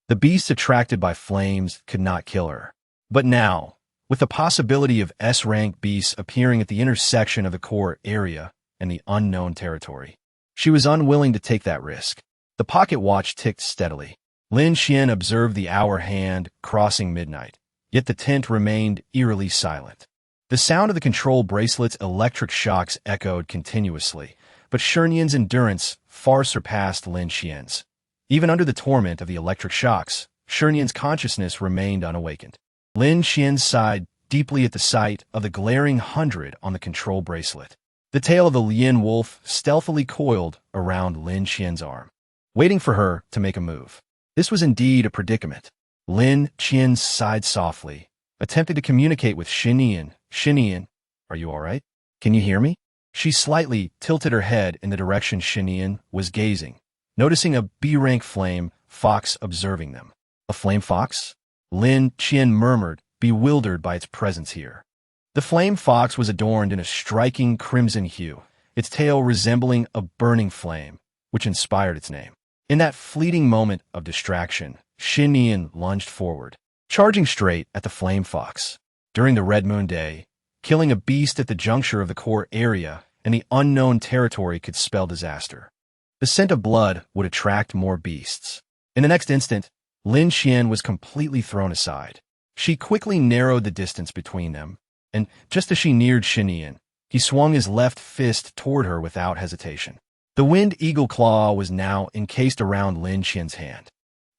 The beasts attracted by flames could not kill her. But now, with the possibility of S-rank beasts appearing at the intersection of the core area and the unknown territory, she was unwilling to take that risk. The pocket watch ticked steadily. Lin Qian observed the hour hand crossing midnight, yet the tent remained eerily silent. The sound of the control bracelet's electric shocks echoed continuously, but Xinian's endurance far surpassed Lin Qian's. Even under the torment of the electric shocks, Shinian's consciousness remained unawakened. Lin Qian sighed deeply at the sight of the glaring 100 on the control bracelet. The tail of the Lien wolf stealthily coiled around Lin Qian's arm, waiting for her to make a move. This was indeed a predicament. Lin Qian sighed softly, attempting to communicate with Shinian. Shinian, are you all right? Can you hear me? She slightly tilted her head in the direction Shinian was gazing, noticing a B-rank flame fox observing them. A flame fox? Lin Qian murmured, bewildered by its presence here. The flame fox was adorned in a striking crimson hue, its tail resembling a burning flame, which inspired its name. In that fleeting moment of distraction, Shinian lunged forward, charging straight at the flame fox. During the Red Moon Day, killing a beast at the juncture of the core area and the unknown territory could spell disaster. The scent of blood would attract more beasts. In the next instant, Lin Qian was completely thrown aside. She quickly narrowed the distance between them, and just as she neared Shinian, he swung his left fist toward her without hesitation. The wind eagle claw was now encased around Lin Qian's hand,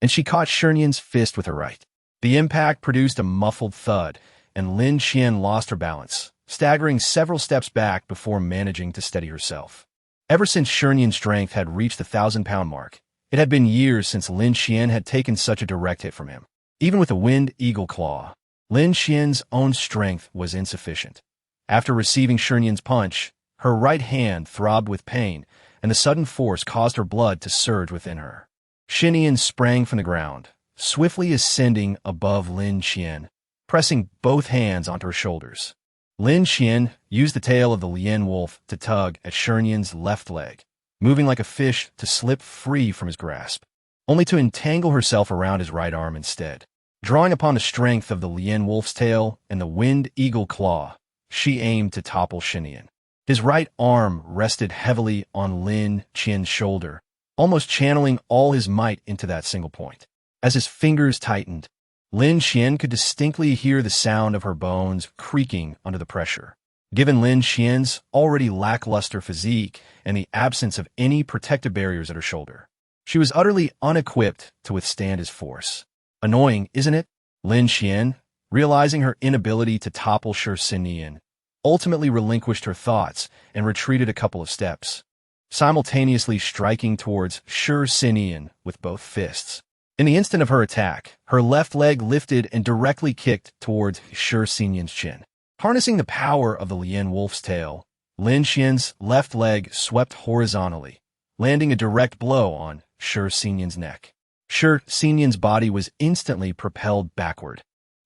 and she caught Shinian's fist with her right. The impact produced a muffled thud, and Lin Qian lost her balance, staggering several steps back before managing to steady herself. Ever since Shinian's strength had reached the 1,000-pound mark, it had been years since Lin Qian had taken such a direct hit from him. Even with a wind eagle claw, Lin Qian's own strength was insufficient. After receiving Shinian's punch, her right hand throbbed with pain, and the sudden force caused her blood to surge within her. Shinian sprang from the ground, swiftly ascending above Lin Qian, pressing both hands onto her shoulders. Lin Qian used the tail of the Lien wolf to tug at Shinian's left leg, moving like a fish to slip free from his grasp, only to entangle herself around his right arm instead. Drawing upon the strength of the Lien wolf's tail and the wind eagle claw, she aimed to topple Shinian. His right arm rested heavily on Lin Qian's shoulder, almost channeling all his might into that single point. As his fingers tightened, Lin Qian could distinctly hear the sound of her bones creaking under the pressure. Given Lin Qian's already lackluster physique and the absence of any protective barriers at her shoulder, she was utterly unequipped to withstand his force. Annoying, isn't it? Lin Qian, realizing her inability to topple Shinian, ultimately relinquished her thoughts and retreated a couple of steps, simultaneously striking towards Shinian with both fists. In the instant of her attack, her left leg lifted and directly kicked towards Shinian's chin. Harnessing the power of the Lien wolf's tail, Lin Qian's left leg swept horizontally, landing a direct blow on Shinian's neck. Shinian's body was instantly propelled backward,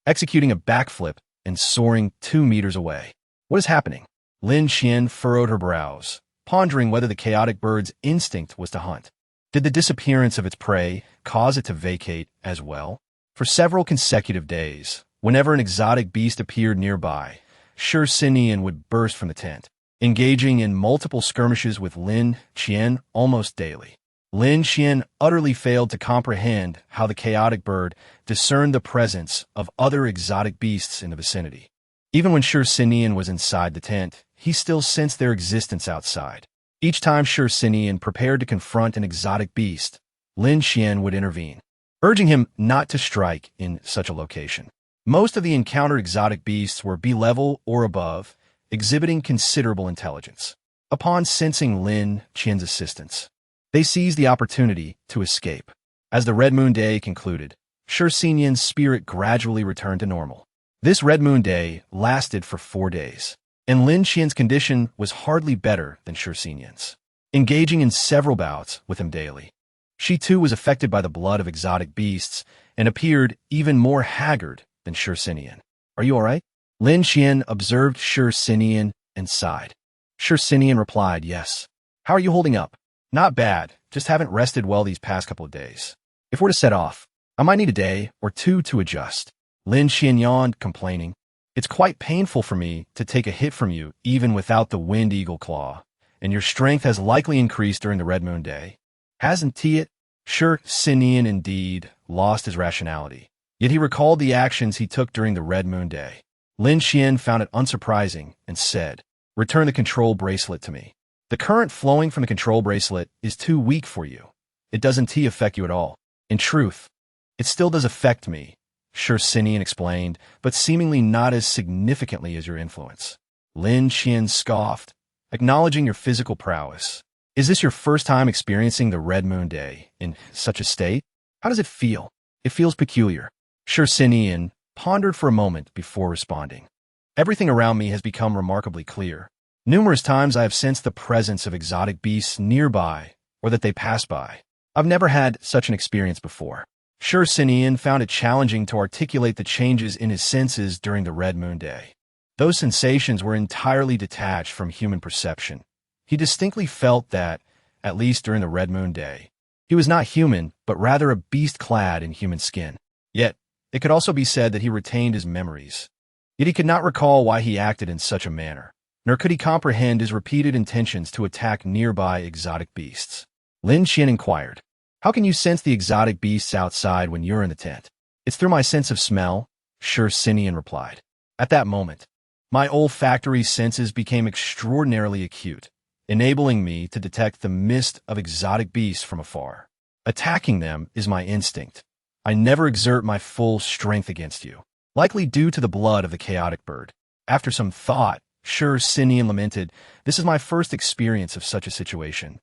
executing a backflip and soaring 2 meters away. What is happening? Lin Qian furrowed her brows, pondering whether the chaotic bird's instinct was to hunt. Did the disappearance of its prey cause it to vacate as well? For several consecutive days, whenever an exotic beast appeared nearby, Shinian would burst from the tent, engaging in multiple skirmishes with Lin Qian almost daily. Lin Qian utterly failed to comprehend how the chaotic bird discerned the presence of other exotic beasts in the vicinity. Even when Shinian was inside the tent, he still sensed their existence outside. Each time Shinian prepared to confront an exotic beast, Lin Qian would intervene, urging him not to strike in such a location. Most of the encountered exotic beasts were B-level or above, exhibiting considerable intelligence. Upon sensing Lin Qian's assistance, they seized the opportunity to escape. As the Red Moon Day concluded, Shinian's spirit gradually returned to normal. This Red Moon Day lasted for 4 days, and Lin Qian's condition was hardly better than Shinian's. Engaging in several bouts with him daily, she too was affected by the blood of exotic beasts and appeared even more haggard than Shinian. Are you all right? Lin Qian observed Shinian and sighed. Shinian replied, yes. How are you holding up? Not bad, just haven't rested well these past couple of days. If we're to set off, I might need a day or two to adjust. Lin Qian yawned, complaining. It's quite painful for me to take a hit from you even without the wind eagle claw, and your strength has likely increased during the Red Moon Day. Hasn't it? Shinian indeed lost his rationality, yet he recalled the actions he took during the Red Moon Day. Lin Qian found it unsurprising and said, return the control bracelet to me. The current flowing from the control bracelet is too weak for you. it doesn't affect you at all. In truth, it still does affect me, Sinian explained, but seemingly not as significantly as your influence. Lin Qian scoffed, acknowledging your physical prowess. Is this your first time experiencing the Red Moon Day in such a state? How does it feel? It feels peculiar. Sinian pondered for a moment before responding. Everything around me has become remarkably clear. Numerous times I have sensed the presence of exotic beasts nearby, or that they pass by. I've never had such an experience before. Sinian found it challenging to articulate the changes in his senses during the Red Moon Day. Those sensations were entirely detached from human perception. He distinctly felt that, at least during the Red Moon Day, he was not human, but rather a beast clad in human skin. Yet, it could also be said that he retained his memories. Yet he could not recall why he acted in such a manner, nor could he comprehend his repeated intentions to attack nearby exotic beasts. Lin Qian inquired, "How can you sense the exotic beasts outside when you're in the tent?" "It's through my sense of smell," Sinian replied. At that moment, my olfactory senses became extraordinarily acute, enabling me to detect the mist of exotic beasts from afar. Attacking them is my instinct. I never exert my full strength against you, likely due to the blood of the chaotic bird. After some thought, Sinian lamented, "This is my first experience of such a situation,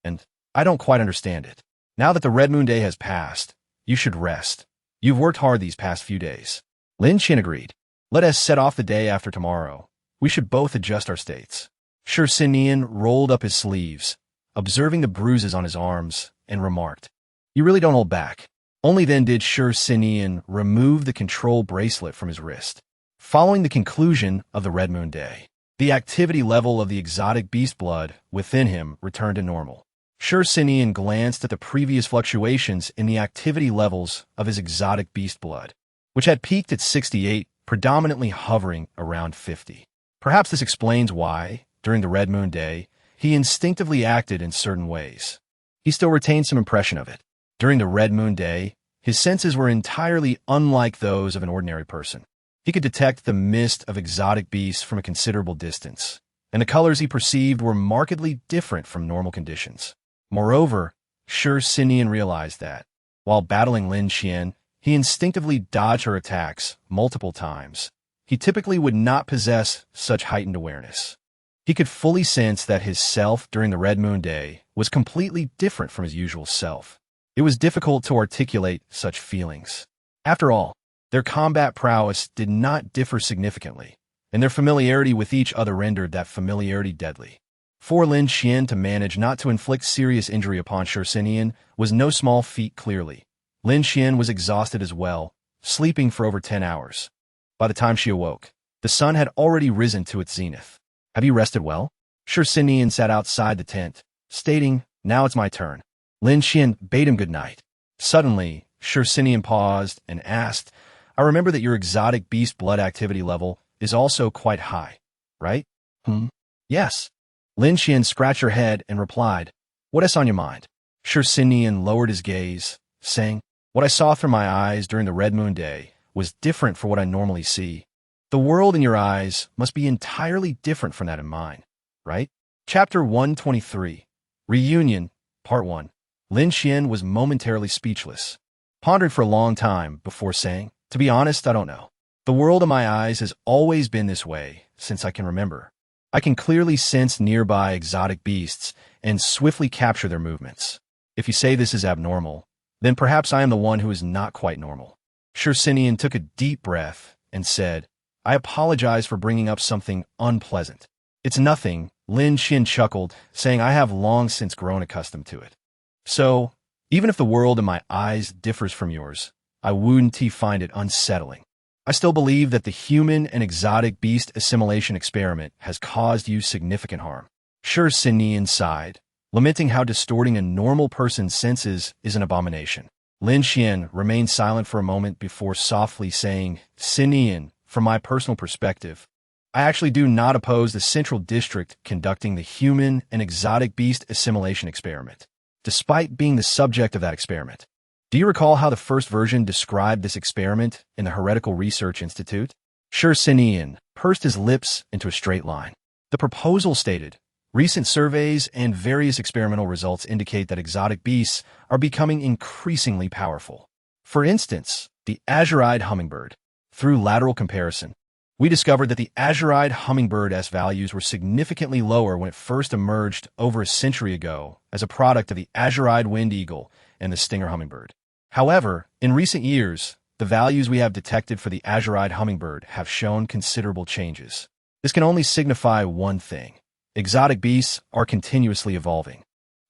and I don't quite understand it. Now that the Red Moon Day has passed, you should rest. You've worked hard these past few days." Lin Qian agreed. "Let us set off the day after tomorrow. We should both adjust our states." Sinian rolled up his sleeves, observing the bruises on his arms, and remarked, "You really don't hold back." Only then did Sinian remove the control bracelet from his wrist. Following the conclusion of the Red Moon Day, the activity level of the exotic beast blood within him returned to normal. Sinian glanced at the previous fluctuations in the activity levels of his exotic beast blood, which had peaked at 68, predominantly hovering around 50. Perhaps this explains why, during the Red Moon Day, he instinctively acted in certain ways. He still retained some impression of it. During the Red Moon Day, his senses were entirely unlike those of an ordinary person. He could detect the mist of exotic beasts from a considerable distance, and the colors he perceived were markedly different from normal conditions. Moreover, Sinian realized that, while battling Lin Qian, he instinctively dodged her attacks multiple times. He typically would not possess such heightened awareness. He could fully sense that his self during the Red Moon Day was completely different from his usual self. It was difficult to articulate such feelings. After all, their combat prowess did not differ significantly, and their familiarity with each other rendered that familiarity deadly. For Lin Qian to manage not to inflict serious injury upon Sinian was no small feat clearly. Lin Qian was exhausted as well, sleeping for over 10 hours. By the time she awoke, the sun had already risen to its zenith. "Have you rested well?" Sinian sat outside the tent, stating, "Now it's my turn." Lin Qian bade him good night. Suddenly, Sinian paused and asked, "I remember that your exotic beast blood activity level is also quite high, right?" "Yes." Lin Qian scratched her head and replied, "What is on your mind?" Sinian lowered his gaze, saying, "What I saw through my eyes during the Red Moon Day was different from what I normally see. The world in your eyes must be entirely different from that in mine, right?" Chapter 123, Reunion, Part 1. Lin Qian was momentarily speechless, pondering for a long time before saying, "To be honest, I don't know. The world in my eyes has always been this way since I can remember. I can clearly sense nearby exotic beasts and swiftly capture their movements. If you say this is abnormal, then perhaps I am the one who is not quite normal." Sinian took a deep breath and said, "I apologize for bringing up something unpleasant." "It's nothing," Lin Qian chuckled, saying, "I have long since grown accustomed to it. So, even if the world in my eyes differs from yours, I wouldn't find it unsettling. I still believe that the human and exotic beast assimilation experiment has caused you significant harm." Sinian sighed, lamenting how distorting a normal person's senses is an abomination. Lin Qian remained silent for a moment before softly saying, "Sinian, from my personal perspective, I actually do not oppose the Central District conducting the human and exotic beast assimilation experiment, despite being the subject of that experiment. Do you recall how the first version described this experiment in the Heretical Research Institute?" Sinian pursed his lips into a straight line. The proposal stated, Recent surveys and various experimental results indicate that exotic beasts are becoming increasingly powerful. For instance, the azure-eyed hummingbird. Through lateral comparison, we discovered that the azure-eyed hummingbird's values were significantly lower when it first emerged over a century ago as a product of the azure-eyed wind eagle and the stinger hummingbird. However, in recent years, the values we have detected for the azure-eyed hummingbird have shown considerable changes. This can only signify one thing: exotic beasts are continuously evolving.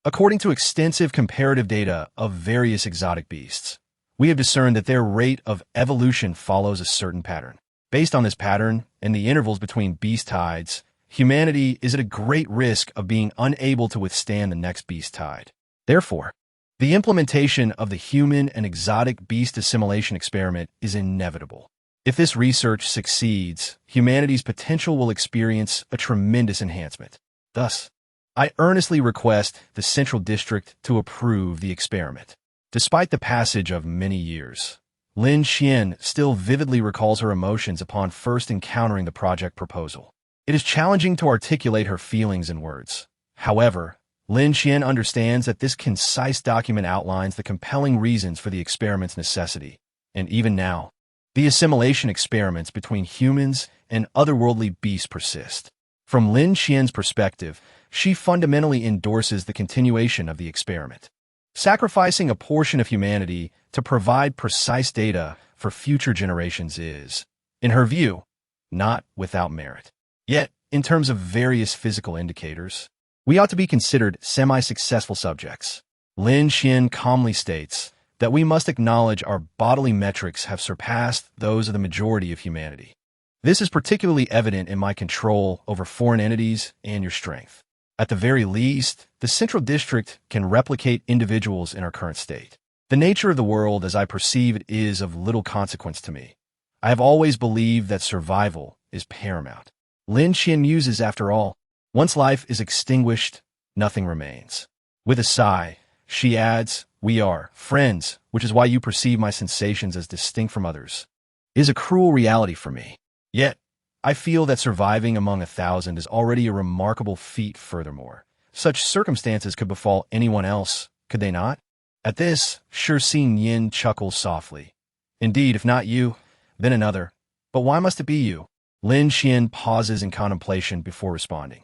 According to extensive comparative data of various exotic beasts, we have discerned that their rate of evolution follows a certain pattern. Based on this pattern and the intervals between beast tides, humanity is at a great risk of being unable to withstand the next beast tide. Therefore, the implementation of the human and exotic beast assimilation experiment is inevitable. If this research succeeds, humanity's potential will experience a tremendous enhancement. Thus, I earnestly request the Central District to approve the experiment. Despite the passage of many years, Lin Xian still vividly recalls her emotions upon first encountering the project proposal. It is challenging to articulate her feelings in words. However, Lin Xian understands that this concise document outlines the compelling reasons for the experiment's necessity, and even now, the assimilation experiments between humans and otherworldly beasts persist. From Lin Xian's perspective, she fundamentally endorses the continuation of the experiment. Sacrificing a portion of humanity to provide precise data for future generations is, in her view, not without merit. Yet, in terms of various physical indicators, we ought to be considered semi-successful subjects. Lin Xian calmly states that we must acknowledge our bodily metrics have surpassed those of the majority of humanity. This is particularly evident in my control over foreign entities and your strength. At the very least, the Central District can replicate individuals in our current state. The nature of the world as I perceive it is of little consequence to me. I have always believed that survival is paramount. Lin Xian muses, after all, once life is extinguished, nothing remains. With a sigh, she adds, we are friends, which is why you perceive my sensations as distinct from others. It is a cruel reality for me. Yet, I feel that surviving among 1,000 is already a remarkable feat furthermore. Such circumstances could befall anyone else, could they not? At this, Shi Yin chuckles softly. Indeed, if not you, then another. But why must it be you? Lin Xian pauses in contemplation before responding.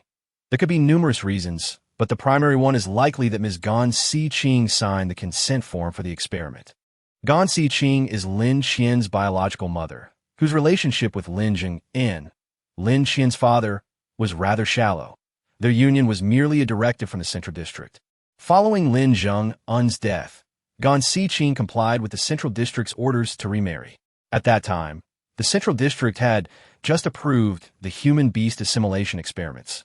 There could be numerous reasons, but the primary one is likely that Ms. Gan Xiqing signed the consent form for the experiment. Gan Xiqing is Lin Xian's biological mother, whose relationship with Lin Zheng, Lin Xian's father, was rather shallow. Their union was merely a directive from the Central District. Following Lin Zheng's death, Gan Xiqing complied with the Central District's orders to remarry. At that time, the Central District had just approved the human-beast assimilation experiments,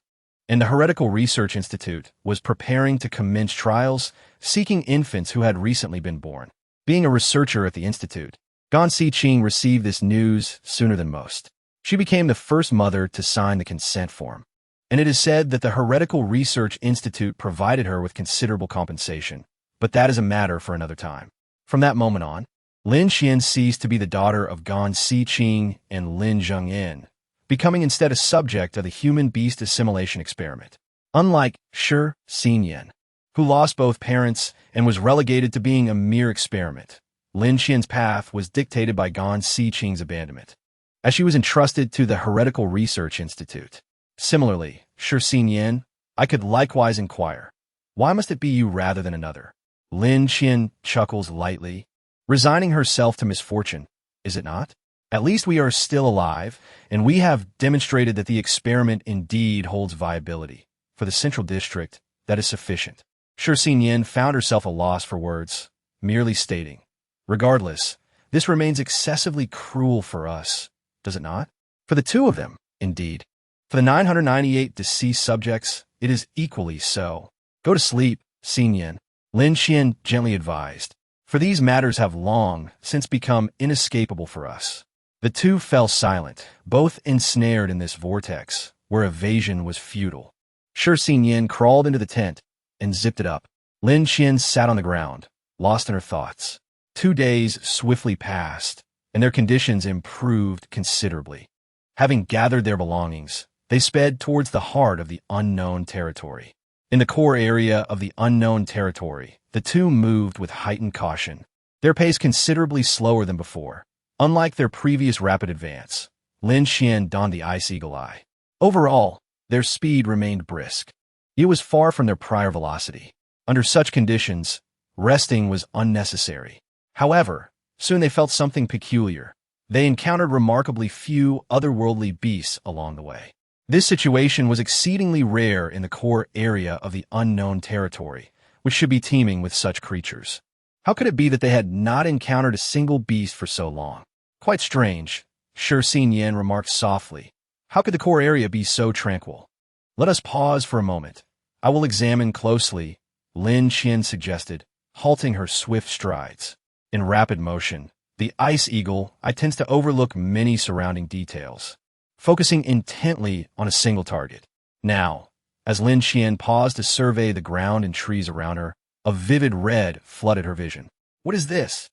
and the Heretical Research Institute was preparing to commence trials seeking infants who had recently been born. Being a researcher at the institute, Gan Xiqing received this news sooner than most. She became the first mother to sign the consent form, and it is said that the Heretical Research Institute provided her with considerable compensation, but that is a matter for another time. From that moment on, Lin Xian ceased to be the daughter of Gan Xiqing and Lin Zheng, becoming instead a subject of the human-beast assimilation experiment. Unlike Shi Yin, who lost both parents and was relegated to being a mere experiment, Lin Xian's path was dictated by Gan Xiqing's abandonment, as she was entrusted to the Heretical Research Institute. Similarly, Shi Yin, I could likewise inquire, why must it be you rather than another? Lin Xian chuckles lightly, resigning herself to misfortune, is it not? At least we are still alive, and we have demonstrated that the experiment indeed holds viability. For the Central District, that is sufficient. Shi Yin found herself a loss for words, merely stating, regardless, this remains excessively cruel for us, does it not? For the two of them, indeed. For the 998 deceased subjects, it is equally so. Go to sleep, Yin, Lin Xian gently advised, for these matters have long since become inescapable for us. The two fell silent, both ensnared in this vortex, where evasion was futile. Shi Yin crawled into the tent and zipped it up. Lin Xian sat on the ground, lost in her thoughts. 2 days swiftly passed, and their conditions improved considerably. Having gathered their belongings, They sped towards the heart of the unknown territory. In the core area of the unknown territory, the two moved with heightened caution, their pace considerably slower than before. Unlike their previous rapid advance, Lin Xian donned the ice eagle eye. Overall, their speed remained brisk. It was far from their prior velocity. Under such conditions, resting was unnecessary. However, soon they felt something peculiar. They encountered remarkably few otherworldly beasts along the way. This situation was exceedingly rare in the core area of the unknown territory, which should be teeming with such creatures. How could it be that they had not encountered a single beast for so long? Quite strange, Shi Yin remarked softly. How could the core area be so tranquil? Let us pause for a moment. I will examine closely, Lin Xian suggested, halting her swift strides. In rapid motion, the ice eagle tends to overlook many surrounding details, focusing intently on a single target. Now, as Lin Xian paused to survey the ground and trees around her, a vivid red flooded her vision. What is this?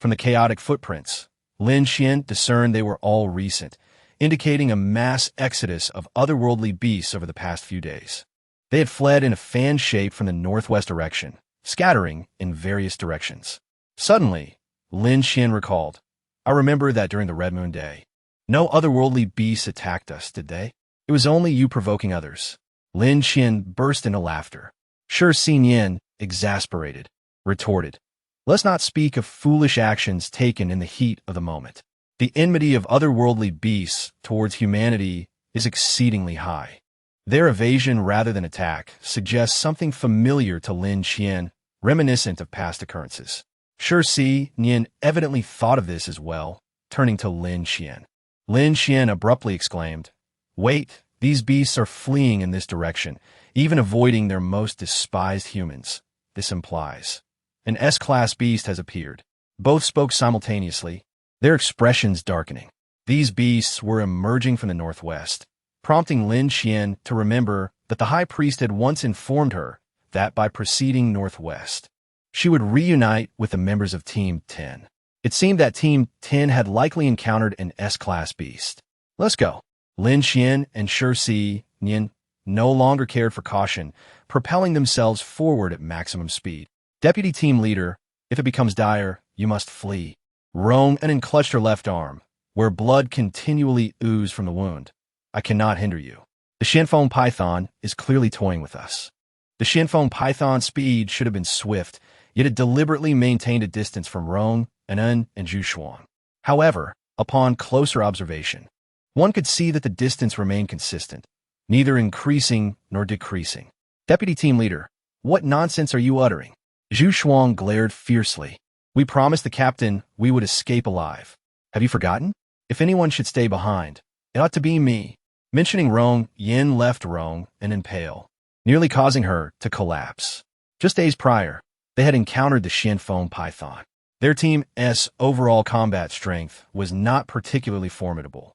From the chaotic footprints, Lin Xian discerned they were all recent, indicating a mass exodus of otherworldly beasts over the past few days. They had fled in a fan shape from the northwest direction, scattering in various directions. Suddenly, Lin Xian recalled, I remember that during the Red Moon Day, no otherworldly beasts attacked us, did they? It was only you provoking others. Lin Xian burst into laughter. Shi Yin, exasperated, retorted, let's not speak of foolish actions taken in the heat of the moment. The enmity of otherworldly beasts towards humanity is exceedingly high. Their evasion rather than attack suggests something familiar to Lin Xian, reminiscent of past occurrences. Shi Yin evidently thought of this as well, turning to Lin Xian. Lin Xian abruptly exclaimed, wait, these beasts are fleeing in this direction, even avoiding their most despised humans. This implies an S-class beast has appeared. Both spoke simultaneously, their expressions darkening. These beasts were emerging from the northwest, prompting Lin Xian to remember that the high priest had once informed her that by proceeding northwest, she would reunite with the members of Team 10. It seemed that Team 10 had likely encountered an S-class beast. Let's go. Lin Xian and Shi Yin no longer cared for caution, propelling themselves forward at maximum speed. Deputy team leader, if it becomes dire, you must flee. Rong clutched her left arm, where blood continually oozed from the wound. I cannot hinder you. The Shenfeng python is clearly toying with us. The Shenfeng python's speed should have been swift, yet it deliberately maintained a distance from Rong and Zhu Shuang. However, upon closer observation, one could see that the distance remained consistent, neither increasing nor decreasing. Deputy team leader, what nonsense are you uttering? Zhu Shuang glared fiercely. We promised the captain we would escape alive. Have you forgotten? If anyone should stay behind, it ought to be me. Mentioning Rong, Yin left Rong and impale, nearly causing her to collapse. Just days prior, they had encountered the Shenfeng python. Their team's overall combat strength was not particularly formidable,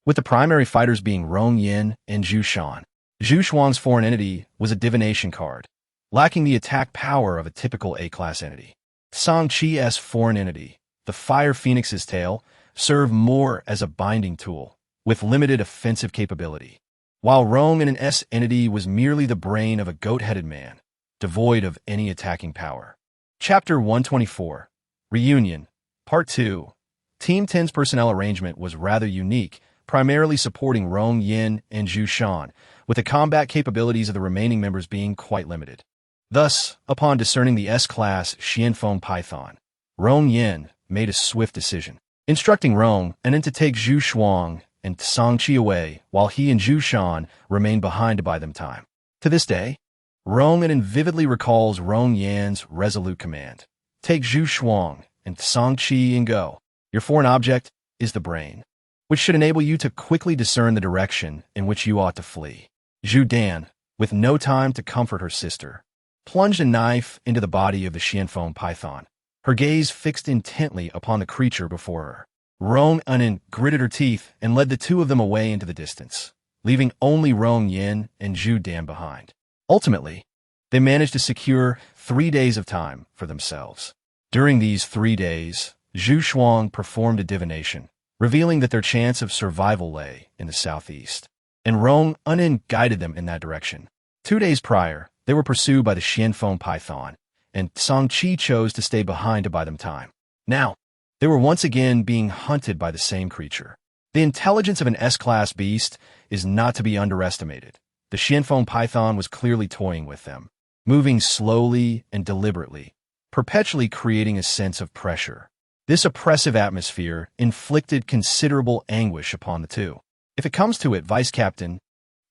with the primary fighters being Rong Yin and Zhu Shan. Zhu Shuang's foreign entity was a divination card, lacking the attack power of a typical A-class entity. Song Qi's foreign entity, the Fire Phoenix's tail, served more as a binding tool, with limited offensive capability, while Rong and an S entity was merely the brain of a goat-headed man, devoid of any attacking power. Chapter 124, Reunion, Part 2. Team 10's personnel arrangement was rather unique, primarily supporting Rong Yin and Zhu Shan, with the combat capabilities of the remaining members being quite limited. Thus, upon discerning the S-class Shenfeng python, Rong Yin made a swift decision, instructing Rong and then to take Zhu Shuang and Song Qi away while he and Zhu Shan remained behind to buy them time. To this day, Rong and vividly recalls Rong Yan's resolute command. Take Zhu Shuang and Song Qi and go. Your foreign object is the brain, which should enable you to quickly discern the direction in which you ought to flee. Zhu Dan, with no time to comfort her sister, plunged a knife into the body of the Shenfeng python, her gaze fixed intently upon the creature before her. Rong Unin gritted her teeth and led the two of them away into the distance, leaving only Rong Yin and Zhu Dan behind. Ultimately, they managed to secure 3 days of time for themselves. During these 3 days, Zhu Shuang performed a divination, revealing that their chance of survival lay in the southeast. and Rong Unin guided them in that direction. 2 days prior, they were pursued by the Xianfeng python, and Song Qi chose to stay behind to buy them time. Now, they were once again being hunted by the same creature. The intelligence of an S-class beast is not to be underestimated. The Xianfeng python was clearly toying with them, moving slowly and deliberately, perpetually creating a sense of pressure. This oppressive atmosphere inflicted considerable anguish upon the two. If it comes to it, Vice Captain,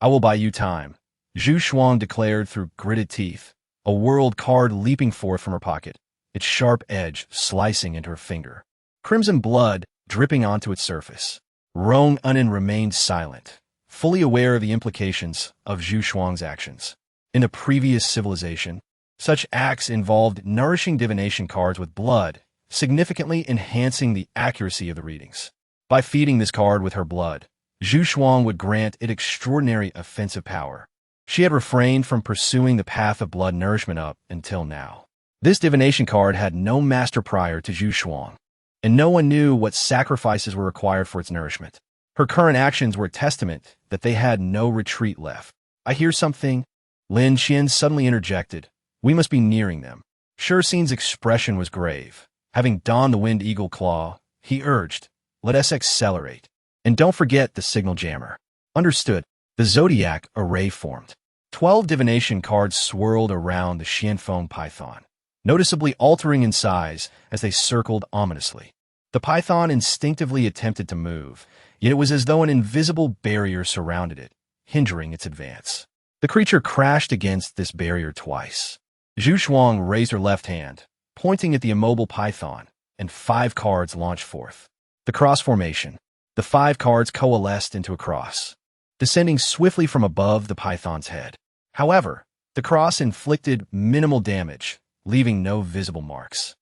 I will buy you time, Zhu Shuang declared through gritted teeth, a world card leaping forth from her pocket, its sharp edge slicing into her finger. Crimson blood dripping onto its surface. Rong Unin remained silent, fully aware of the implications of Zhu Shuang's actions. In the previous civilization, such acts involved nourishing divination cards with blood, significantly enhancing the accuracy of the readings. By feeding this card with her blood, Zhu Shuang would grant it extraordinary offensive power. She had refrained from pursuing the path of blood nourishment up until now. This divination card had no master prior to Zhu Shuang, and no one knew what sacrifices were required for its nourishment. Her current actions were a testament that they had no retreat left. I hear something, Lin Qian suddenly interjected. We must be nearing them. Shurxin's expression was grave. Having donned the Wind Eagle Claw, he urged, let us accelerate. And don't forget the signal jammer. Understood. The Zodiac array formed. 12 divination cards swirled around the Xianfeng python, noticeably altering in size as they circled ominously. The python instinctively attempted to move, yet it was as though an invisible barrier surrounded it, hindering its advance. The creature crashed against this barrier twice. Zhu Shuang raised her left hand, pointing at the immobile python, and 5 cards launched forth. The cross formation. The 5 cards coalesced into a cross, descending swiftly from above the python's head. However, the cross inflicted minimal damage, leaving no visible marks.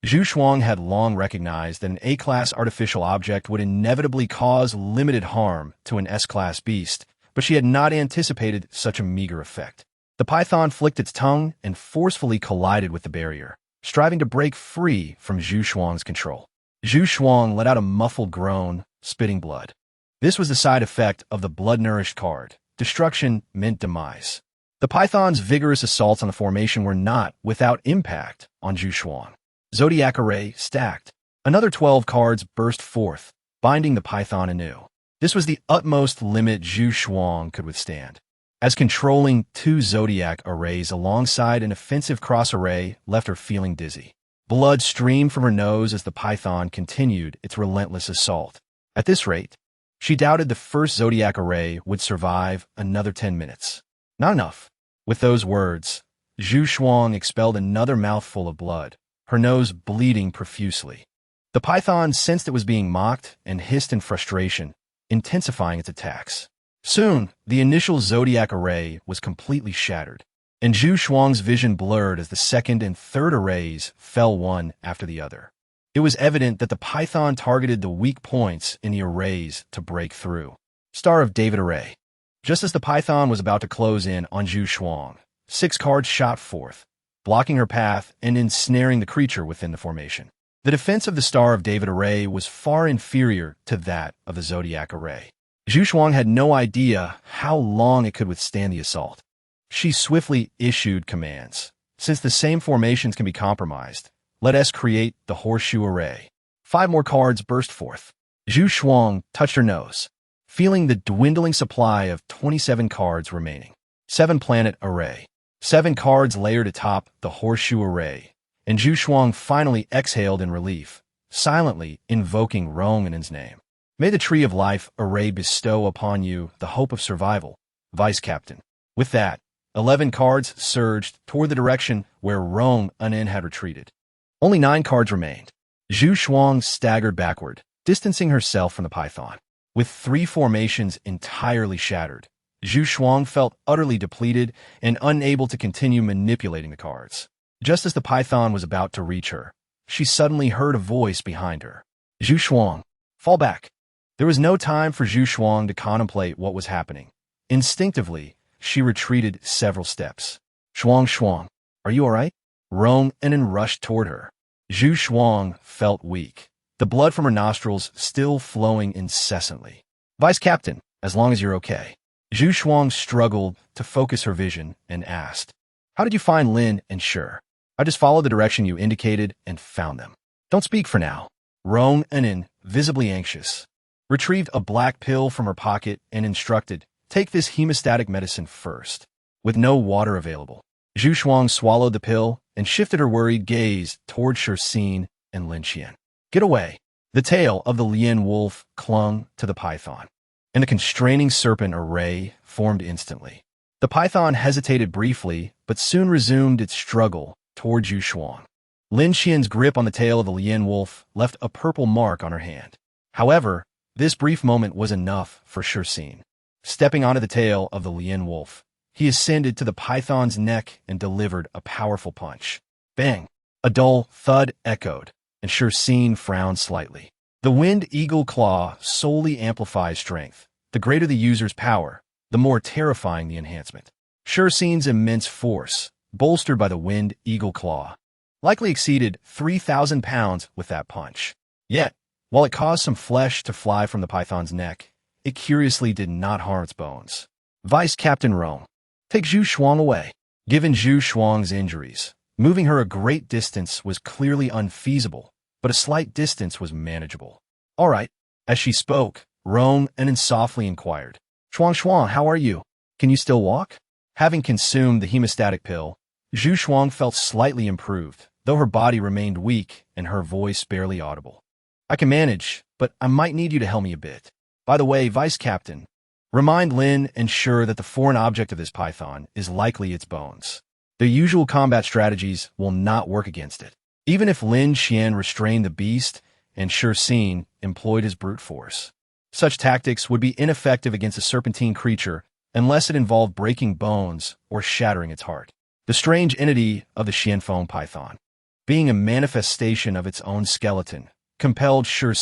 Zhu Shuang had long recognized that an A-class artificial object would inevitably cause limited harm to an S-class beast, but she had not anticipated such a meager effect. The python flicked its tongue and forcefully collided with the barrier, striving to break free from Zhu Shuang's control. Zhu Shuang let out a muffled groan, spitting blood. This was the side effect of the blood-nourished card. Destruction meant demise. The python's vigorous assaults on the formation were not without impact on Zhu Shuang. Zodiac array stacked. Another 12 cards burst forth, binding the python anew. This was the utmost limit Zhu Shuang could withstand, as controlling 2 zodiac arrays alongside an offensive cross array left her feeling dizzy. Blood streamed from her nose as the python continued its relentless assault. At this rate, she doubted the first zodiac array would survive another 10 minutes. Not enough. With those words, Zhu Shuang expelled another mouthful of blood, her nose bleeding profusely. The python sensed it was being mocked and hissed in frustration, intensifying its attacks. Soon, the initial zodiac array was completely shattered, and Zhu Shuang's vision blurred as the second and third arrays fell one after the other. It was evident that the python targeted the weak points in the arrays to break through. Star of David array. Just as the python was about to close in on Zhu Shuang, 6 cards shot forth, blocking her path and ensnaring the creature within the formation. The defense of the Star of David array was far inferior to that of the Zodiac array. Zhu Shuang had no idea how long it could withstand the assault. She swiftly issued commands. Since the same formations can be compromised, let us create the Horseshoe array. 5 more cards burst forth. Zhu Shuang touched her nose, feeling the dwindling supply of 27 cards remaining. 7 planet array. 7 cards layered atop the Horseshoe array, and Zhu Shuang finally exhaled in relief, silently invoking Rong Unin's name. May the Tree of Life array bestow upon you the hope of survival, Vice Captain. With that, 11 cards surged toward the direction where Rong Unin had retreated. Only 9 cards remained. Zhu Shuang staggered backward, distancing herself from the python. With 3 formations entirely shattered, Zhu Shuang felt utterly depleted and unable to continue manipulating the cards. Just as the python was about to reach her, she suddenly heard a voice behind her. Zhu Shuang, fall back. There was no time for Zhu Shuang to contemplate what was happening. Instinctively, she retreated several steps. Shuang, are you all right? Rong Unin rushed toward her. Zhu Shuang felt weak, the blood from her nostrils still flowing incessantly. Vice Captain, as long as you're okay. Zhu Shuang struggled to focus her vision and asked, "How did you find Lin and Shi?" "I just followed the direction you indicated and found them." "Don't speak for now." Rong Anin, visibly anxious, retrieved a black pill from her pocket and instructed, "Take this hemostatic medicine first." With no water available, Zhu Shuang swallowed the pill and shifted her worried gaze toward Shi and Lin Qian. "Get away." The tail of the Lian wolf clung to the python, and a constraining serpent array formed instantly. The python hesitated briefly, but soon resumed its struggle toward Zhu Shuang. Lin Qian's grip on the tail of the Lian wolf left a purple mark on her hand. However, this brief moment was enough for Shi. Stepping onto the tail of the Lian wolf, he ascended to the python's neck and delivered a powerful punch. Bang! A dull thud echoed, and Shi frowned slightly. The wind eagle claw solely amplifies strength. The greater the user's power, the more terrifying the enhancement. Shi's immense force, bolstered by the wind eagle claw, likely exceeded 3,000 pounds with that punch. Yet, while it caused some flesh to fly from the python's neck, it curiously did not harm its bones. Vice Captain Rome, take Zhu Shuang away. Given Zhu Shuang's injuries, moving her a great distance was clearly unfeasible, but a slight distance was manageable. All right. As she spoke, Rome and softly inquired, Shuang, how are you? Can you still walk?" Having consumed the hemostatic pill, Zhu Shuang felt slightly improved, though her body remained weak and her voice barely audible. "I can manage, but I might need you to help me a bit. By the way, Vice Captain, remind Lin and Shi that the foreign object of this python is likely its bones. The usual combat strategies will not work against it, even if Lin Qian restrained the beast and Shi employed his brute force. Such tactics would be ineffective against a serpentine creature unless it involved breaking bones or shattering its heart. The strange entity of the Xianfeng python, being a manifestation of its own skeleton, compelled Shi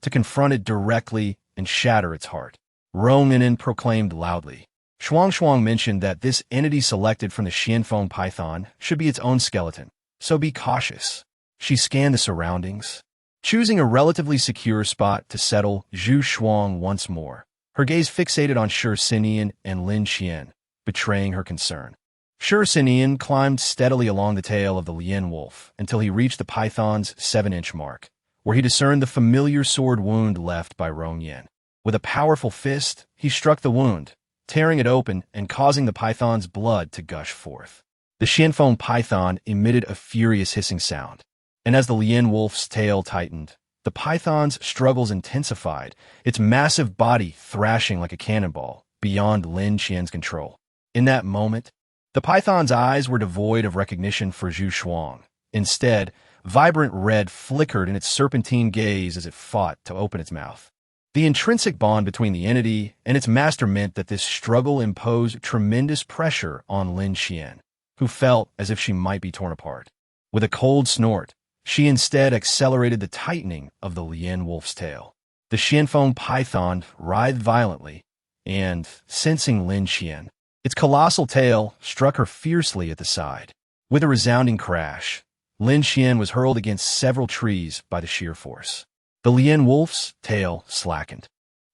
to confront it directly and shatter its heart. Ronginen proclaimed loudly. Shuang mentioned that this entity selected from the Xianfeng python should be its own skeleton, so be cautious. She scanned the surroundings, choosing a relatively secure spot to settle Zhu Shuang once more, her gaze fixated on Shi and Lin Qian, betraying her concern. Shi climbed steadily along the tail of the Lian wolf until he reached the python's 7-inch mark, where he discerned the familiar sword wound left by Rong Yan. With a powerful fist, he struck the wound, tearing it open and causing the python's blood to gush forth. The Xianfeng python emitted a furious hissing sound, and as the Lian wolf's tail tightened, the python's struggles intensified, its massive body thrashing like a cannonball beyond Lin Qian's control. In that moment, the python's eyes were devoid of recognition for Zhu Shuang. Instead, vibrant red flickered in its serpentine gaze as it fought to open its mouth. The intrinsic bond between the entity and its master meant that this struggle imposed tremendous pressure on Lin Qian, who felt as if she might be torn apart. With a cold snort, she instead accelerated the tightening of the Lian wolf's tail. The Xianfeng python writhed violently, and, sensing Lin Qian, its colossal tail struck her fiercely at the side. With a resounding crash, Lin Qian was hurled against several trees by the sheer force. The Lian wolf's tail slackened,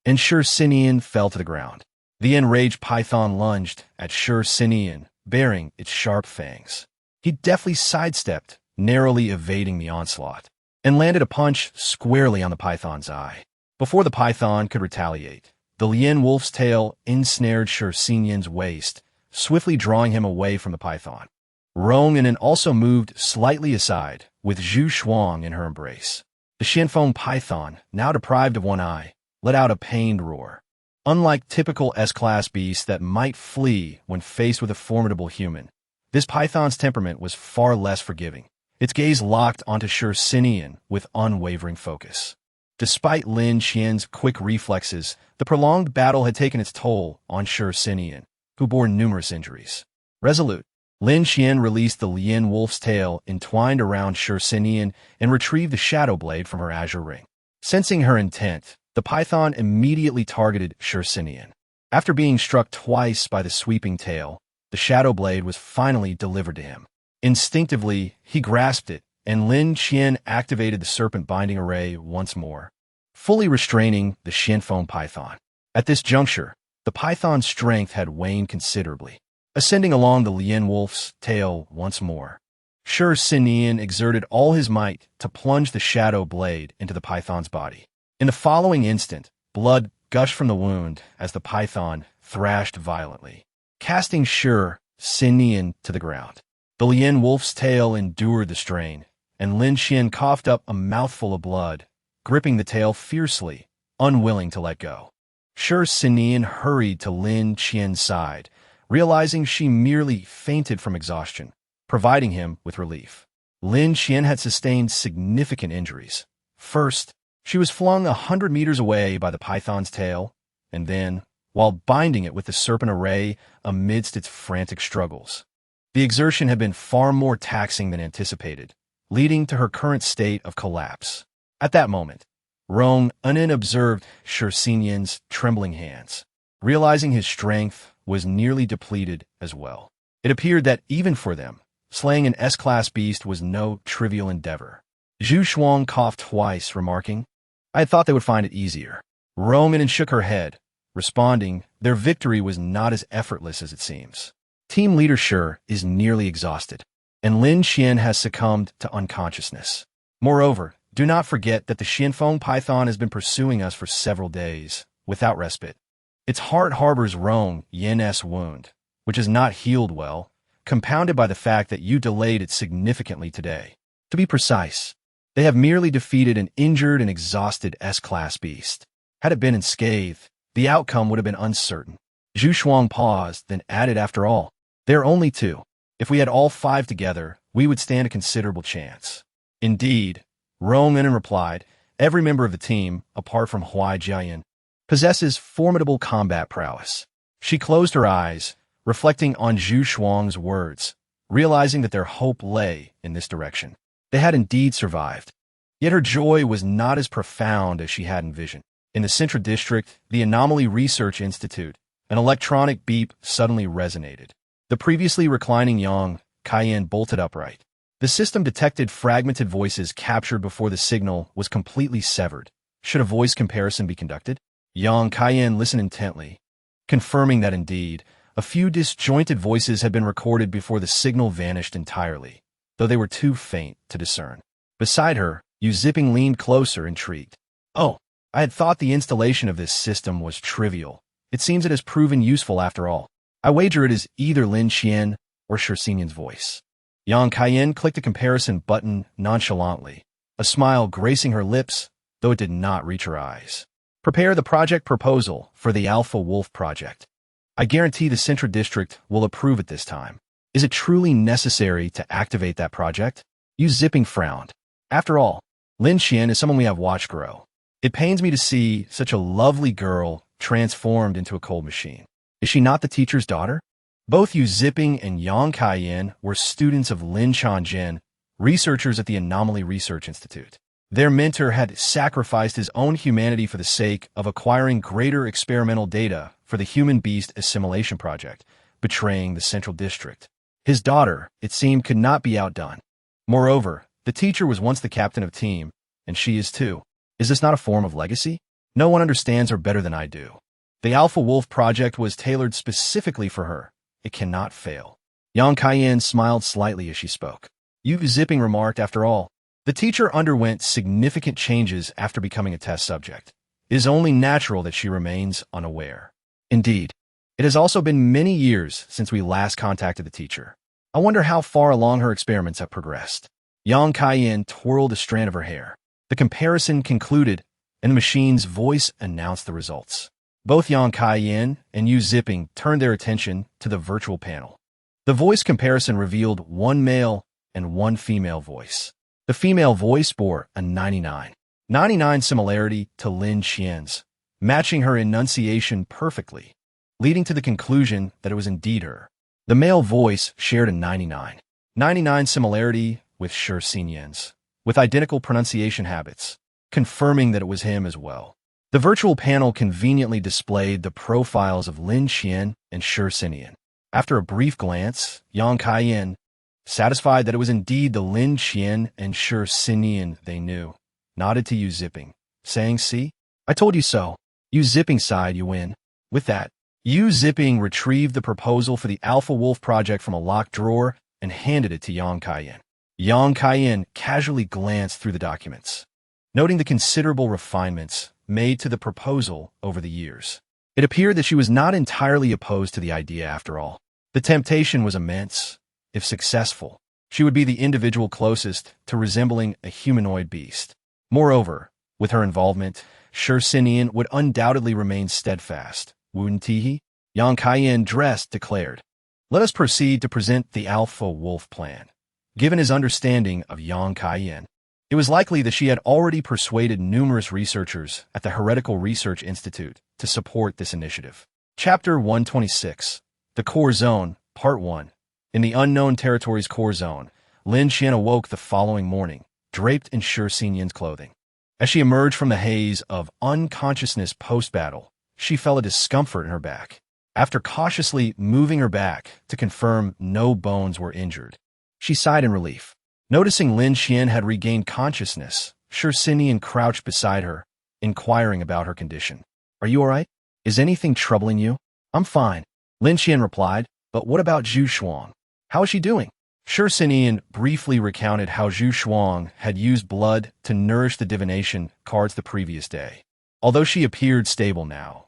and Shi fell to the ground. The enraged python lunged at Shi, baring its sharp fangs. He deftly sidestepped, narrowly evading the onslaught, and landed a punch squarely on the python's eye. Before the python could retaliate, the Lian wolf's tail ensnared Shi's waist, swiftly drawing him away from the python. Ronginen also moved slightly aside, with Zhu Shuang in her embrace. The Xianfeng python, now deprived of one eye, let out a pained roar. Unlike typical S-class beasts that might flee when faced with a formidable human, this python's temperament was far less forgiving. Its gaze locked onto Shi with unwavering focus. Despite Lin Qian's quick reflexes, the prolonged battle had taken its toll on Shi, who bore numerous injuries. Resolute, Lin Qian released the Lian wolf's tail entwined around Shi and retrieved the shadow blade from her azure ring. Sensing her intent, the python immediately targeted Shi. After being struck twice by the sweeping tail, the shadow blade was finally delivered to him. Instinctively, he grasped it, and Lin Qian activated the serpent binding array once more, fully restraining the Xianfeng python. At this juncture, The python's strength had waned considerably, ascending along the Lien wolf's tail once more. Sure Sinian exerted all his might to plunge the shadow blade into the python's body. In the following instant, blood gushed from the wound as the python thrashed violently, casting Sure Sinian to the ground. The Lien wolf's tail endured the strain, and Lin Qian coughed up a mouthful of blood, gripping the tail fiercely, unwilling to let go. Sure Sinian hurried to Lin Qian's side, realizing she merely fainted from exhaustion, providing him with relief. Lin Qian had sustained significant injuries. First, she was flung 100 meters away by the python's tail, and then, while binding it with the serpent array amidst its frantic struggles. The exertion had been far more taxing than anticipated, leading to her current state of collapse. At that moment, Rong Unin observed Shursinian's trembling hands, realizing his strength was nearly depleted as well. It appeared that even for them, slaying an S-class beast was no trivial endeavor. Zhu Shuang coughed twice, remarking, "I had thought they would find it easier." Rong Unin shook her head, responding, "Their victory was not as effortless as it seems. Team leader Sure is nearly exhausted, and Lin Qian has succumbed to unconsciousness. Moreover, do not forget that the Xianfeng python has been pursuing us for several days, without respite. Its heart harbors Rong Yin's wound, which is not healed well, compounded by the fact that you delayed it significantly today. To be precise, they have merely defeated an injured and exhausted S-class beast. Had it been unscathed, the outcome would have been uncertain." Zhu Shuang paused, then added, "After all, there are only two. If we had all five together, we would stand a considerable chance." "Indeed," Rong Unin replied, "every member of the team, apart from Huai Jiayan, possesses formidable combat prowess." She closed her eyes, reflecting on Zhu Shuang's words, realizing that their hope lay in this direction. They had indeed survived. Yet her joy was not as profound as she had envisioned. In the Central District, the Anomaly Research Institute, an electronic beep suddenly resonated. The previously reclining Yang Kaiyan bolted upright. The system detected fragmented voices captured before the signal was completely severed. Should a voice comparison be conducted? Yang Kaiyan listened intently, confirming that indeed, a few disjointed voices had been recorded before the signal vanished entirely, though they were too faint to discern. Beside her, Yu Zipping leaned closer, intrigued. "Oh, I had thought the installation of this system was trivial. It seems it has proven useful after all. I wager it is either Lin Qian or Shursinian's voice." Yang Kaiyan clicked a comparison button nonchalantly, a smile gracing her lips, though it did not reach her eyes. "Prepare the project proposal for the Alpha Wolf project. I guarantee the Central District will approve it this time. Is it truly necessary to activate that project?" Yu Zipping frowned. "After all, Lin Qian is someone we have watched grow. It pains me to see such a lovely girl transformed into a cold machine. Is she not the teacher's daughter?" Both Yu Zipping and Yang Kaiyan were students of Lin Changjin, researchers at the Anomaly Research Institute. Their mentor had sacrificed his own humanity for the sake of acquiring greater experimental data for the human-beast assimilation project, betraying the Central District. His daughter, it seemed, could not be outdone. Moreover, the teacher was once the captain of team, and she is too. Is this not a form of legacy? No one understands her better than I do. The Alpha Wolf project was tailored specifically for her. It cannot fail. Yang Kaiyan smiled slightly as she spoke. Yu Zipping remarked, "After all, the teacher underwent significant changes after becoming a test subject. It is only natural that she remains unaware. Indeed, it has also been many years since we last contacted the teacher. I wonder how far along her experiments have progressed." Yang Kaiyan twirled a strand of her hair. The comparison concluded, and the machine's voice announced the results. Both Yang Kaiyan and Yu Zipping turned their attention to the virtual panel. The voice comparison revealed one male and one female voice. The female voice bore a 99 similarity to Lin Qian's, matching her enunciation perfectly, leading to the conclusion that it was indeed her. The male voice shared a 99 similarity with Shursinian's, with identical pronunciation habits, confirming that it was him as well. The virtual panel conveniently displayed the profiles of Lin Qian and Shursinian. After a brief glance, Yang Kaiyan, satisfied that it was indeed the Lin Qian and Shursinian they knew, nodded to Yu Zipping, saying, "See? I told you so." Yu Zipping sighed, "You win." With that, Yu Zipping retrieved the proposal for the Alpha Wolf project from a locked drawer and handed it to Yang Kaiyan. Yang Kaiyan casually glanced through the documents, noting the considerable refinements made to the proposal over the years. It appeared that she was not entirely opposed to the idea after all. The temptation was immense. If successful, she would be the individual closest to resembling a humanoid beast. Moreover, with her involvement, Shursinian would undoubtedly remain steadfast. Wouldn't he? Yang Kaiyan dressed declared. Let us proceed to present the Alpha Wolf plan. Given his understanding of Yang Kaiyan, it was likely that she had already persuaded numerous researchers at the Heretical Research Institute to support this initiative. Chapter 126. The Core Zone, Part 1. In the Unknown Territories Core Zone, Lin Qian awoke the following morning, draped in Shursinian's clothing. As she emerged from the haze of unconsciousness post-battle, she felt a discomfort in her back. After cautiously moving her back to confirm no bones were injured, she sighed in relief. Noticing Lin Qian had regained consciousness, Shursinian crouched beside her, inquiring about her condition. Are you all right? Is anything troubling you? I'm fine, Lin Qian replied, but what about Zhu Shuang? How is she doing? Shursinian briefly recounted how Zhu Shuang had used blood to nourish the divination cards the previous day. Although she appeared stable now,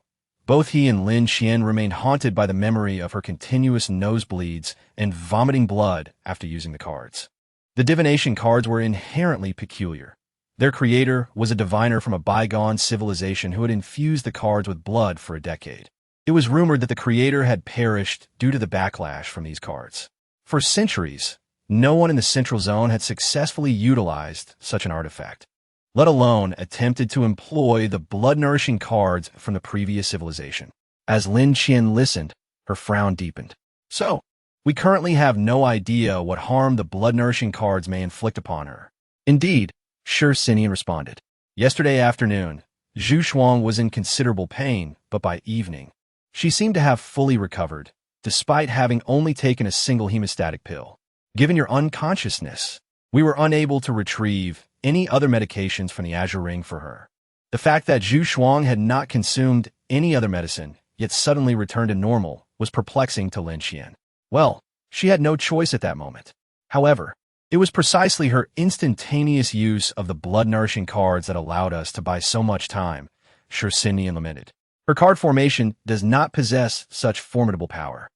both he and Lin Qian remained haunted by the memory of her continuous nosebleeds and vomiting blood after using the cards. The divination cards were inherently peculiar. Their creator was a diviner from a bygone civilization who had infused the cards with blood for a decade. It was rumored that the creator had perished due to the backlash from these cards. For centuries, no one in the Central Zone had successfully utilized such an artifact, let alone attempted to employ the blood-nourishing cards from the previous civilization. As Lin Qian listened, her frown deepened. So, we currently have no idea what harm the blood-nourishing cards may inflict upon her. Indeed, Shursinian responded. Yesterday afternoon, Zhu Shuang was in considerable pain, but by evening, she seemed to have fully recovered, despite having only taken a single hemostatic pill. Given your unconsciousness, we were unable to retrieve any other medications from the Azure Ring for her. The fact that Zhu Shuang had not consumed any other medicine, yet suddenly returned to normal, was perplexing to Lin Qian. Well, she had no choice at that moment. However, it was precisely her instantaneous use of the blood-nourishing cards that allowed us to buy so much time, Shursinian lamented. Her card formation does not possess such formidable power.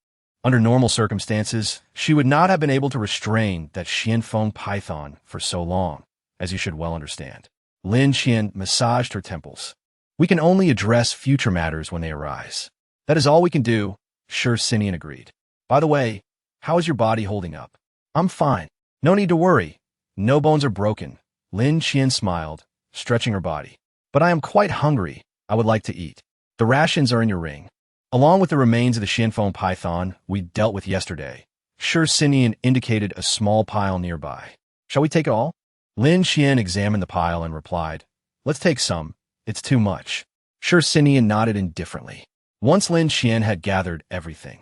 Under normal circumstances, she would not have been able to restrain that Xianfeng python for so long, as you should well understand. Lin Qian massaged her temples. We can only address future matters when they arise. That is all we can do, Shursinian agreed. By the way, how is your body holding up? I'm fine. No need to worry. No bones are broken. Lin Qian smiled, stretching her body. But I am quite hungry. I would like to eat. The rations are in your ring, along with the remains of the Xianfeng python we dealt with yesterday. Shursinian indicated a small pile nearby. Shall we take it all? Lin Qian examined the pile and replied, Let's take some. It's too much. Shursinian nodded indifferently. Once Lin Qian had gathered everything,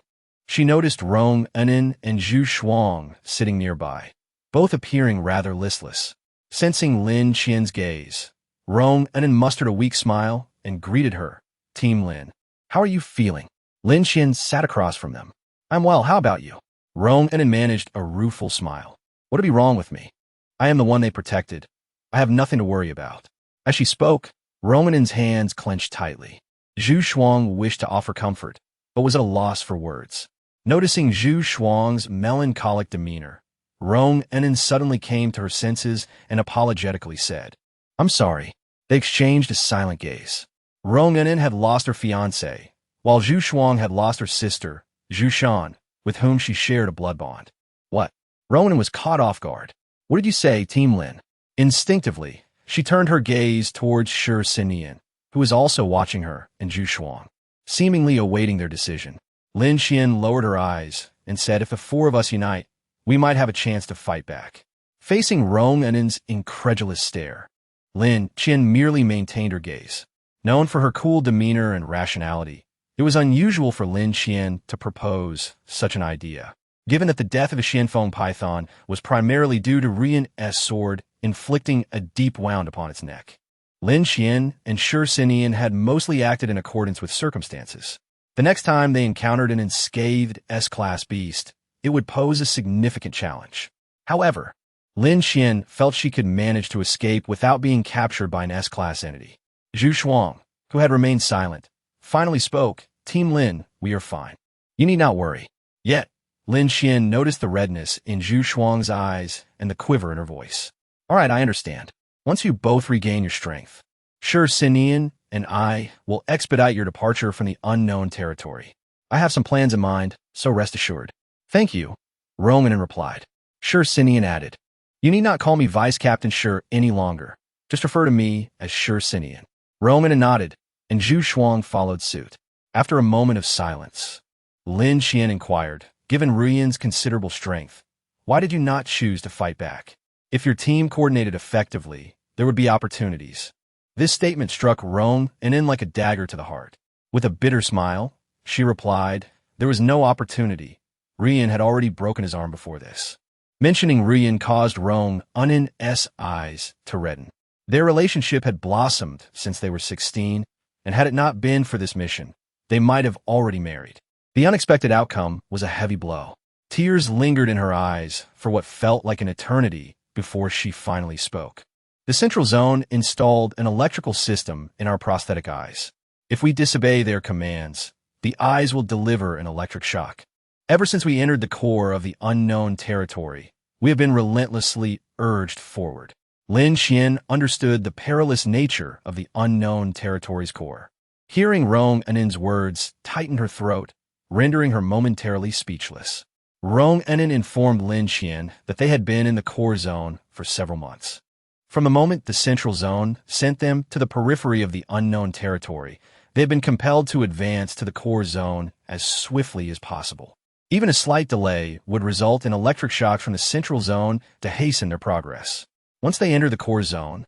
she noticed Rong Enin and Zhu Shuang sitting nearby, both appearing rather listless. Sensing Lin Qian's gaze, Rong Enin mustered a weak smile and greeted her. Team Lin, how are you feeling? Lin Qian sat across from them. I'm well, how about you? Rong Enin managed a rueful smile. What'd be wrong with me? I am the one they protected. I have nothing to worry about. As she spoke, Rong Enin's hands clenched tightly. Zhu Shuang wished to offer comfort, but was at a loss for words. Noticing Zhu Shuang's melancholic demeanor, Rong Enin suddenly came to her senses and apologetically said, I'm sorry. They exchanged a silent gaze. Rong Enin had lost her fiancé, while Zhu Shuang had lost her sister, Zhu Shan, with whom she shared a blood bond. What? Rong Enin was caught off guard. What did you say, Team Lin? Instinctively, she turned her gaze towards Shursinian, who was also watching her, and Zhu Shuang, seemingly awaiting their decision. Lin Qian lowered her eyes and said, If the four of us unite, we might have a chance to fight back. Facing Rong Enin's incredulous stare, Lin Qian merely maintained her gaze. Known for her cool demeanor and rationality, it was unusual for Lin Qian to propose such an idea, given that the death of a Xianfeng python was primarily due to Rian's sword inflicting a deep wound upon its neck. Lin Qian and Shursinian had mostly acted in accordance with circumstances. The next time they encountered an unscathed S-class beast, it would pose a significant challenge. However, Lin Xian felt she could manage to escape without being captured by an S-class entity. Zhu Shuang, who had remained silent, finally spoke, "Team Lin, we are fine. You need not worry." Yet, Lin Xian noticed the redness in Zhu Shuang's eyes and the quiver in her voice. "All right, I understand. Once you both regain your strength, Shi Xinian and I will expedite your departure from the unknown territory. I have some plans in mind, so rest assured." "Thank you," Romanin replied. Shi Xinian added, "You need not call me Vice Captain Shi any longer. Just refer to me as Shi Xinian." Romanin nodded, and Zhu Shuang followed suit. After a moment of silence, Lin Xian inquired, "Given Ruyan's considerable strength, why did you not choose to fight back? If your team coordinated effectively, there would be opportunities." This statement struck Romanin like a dagger to the heart. With a bitter smile, she replied, "There was no opportunity. Ruyan had already broken his arm before this." Mentioning Ruyan caused Romanin's eyes to redden. Their relationship had blossomed since they were 16, and had it not been for this mission, they might have already married. The unexpected outcome was a heavy blow. Tears lingered in her eyes for what felt like an eternity before she finally spoke. "The Central Zone installed an electrical system in our prosthetic eyes. If we disobey their commands, the eyes will deliver an electric shock. Ever since we entered the core of the unknown territory, we have been relentlessly urged forward." Lin Xian understood the perilous nature of the unknown territory's core. Hearing Romanin's words tightened her throat, rendering her momentarily speechless. Romanin informed Lin Xian that they had been in the core zone for several months. From the moment the Central Zone sent them to the periphery of the unknown territory, they had been compelled to advance to the core zone as swiftly as possible. Even a slight delay would result in electric shocks from the Central Zone to hasten their progress. Once they entered the core zone,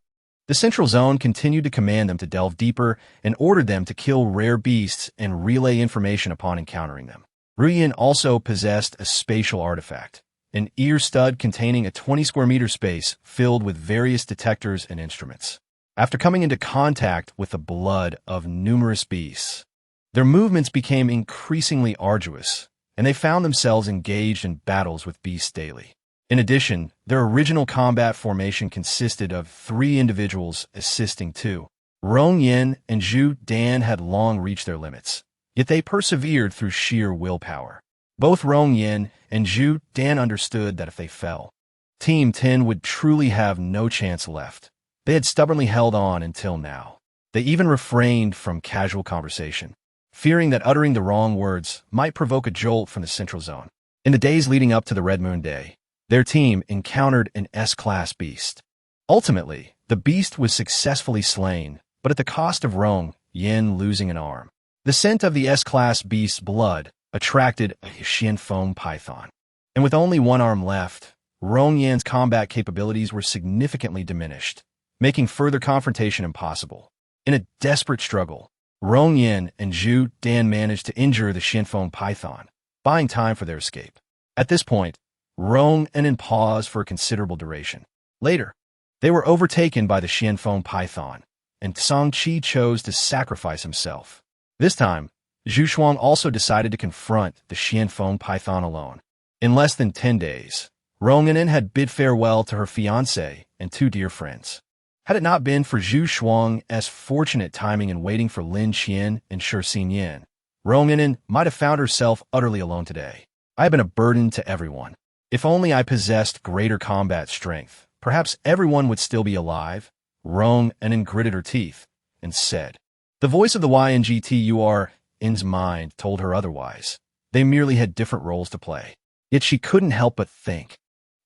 the Central Zone continued to command them to delve deeper and ordered them to kill rare beasts and relay information upon encountering them. Ruyan also possessed a spatial artifact, an ear stud containing a 20-square-meter space filled with various detectors and instruments. After coming into contact with the blood of numerous beasts, their movements became increasingly arduous, and they found themselves engaged in battles with beasts daily. In addition, their original combat formation consisted of 3 individuals assisting 2. Rong Yin and Zhu Dan had long reached their limits, yet they persevered through sheer willpower. Both Rong Yin and Zhu Dan understood that if they fell, Team 10 would truly have no chance left. They had stubbornly held on until now. They even refrained from casual conversation, fearing that uttering the wrong words might provoke a jolt from the Central Zone. In the days leading up to the Red Moon Day, their team encountered an S-class beast. Ultimately, the beast was successfully slain, but at the cost of Rong Yin losing an arm. The scent of the S-class beast's blood attracted a Xianfeng python. And with only one arm left, Rong Yin's combat capabilities were significantly diminished, making further confrontation impossible. In a desperate struggle, Rong Yin and Zhu Dan managed to injure the Xianfeng python, buying time for their escape. At this point, Romanin paused for a considerable duration. Later, they were overtaken by the Xianfeng python, and Song Qi chose to sacrifice himself. This time, Zhu Shuang also decided to confront the Xianfeng python alone. In less than 10 days, Romanin had bid farewell to her fiancé and 2 dear friends. Had it not been for Zhu Shuang's fortunate timing in waiting for Lin Xian and Shi Xinian, Romanin might have found herself utterly alone today. "I have been a burden to everyone. If only I possessed greater combat strength, perhaps everyone would still be alive." Romanin gritted her teeth and said. The voice of the YNGTURN's mind told her otherwise. They merely had different roles to play. Yet she couldn't help but think,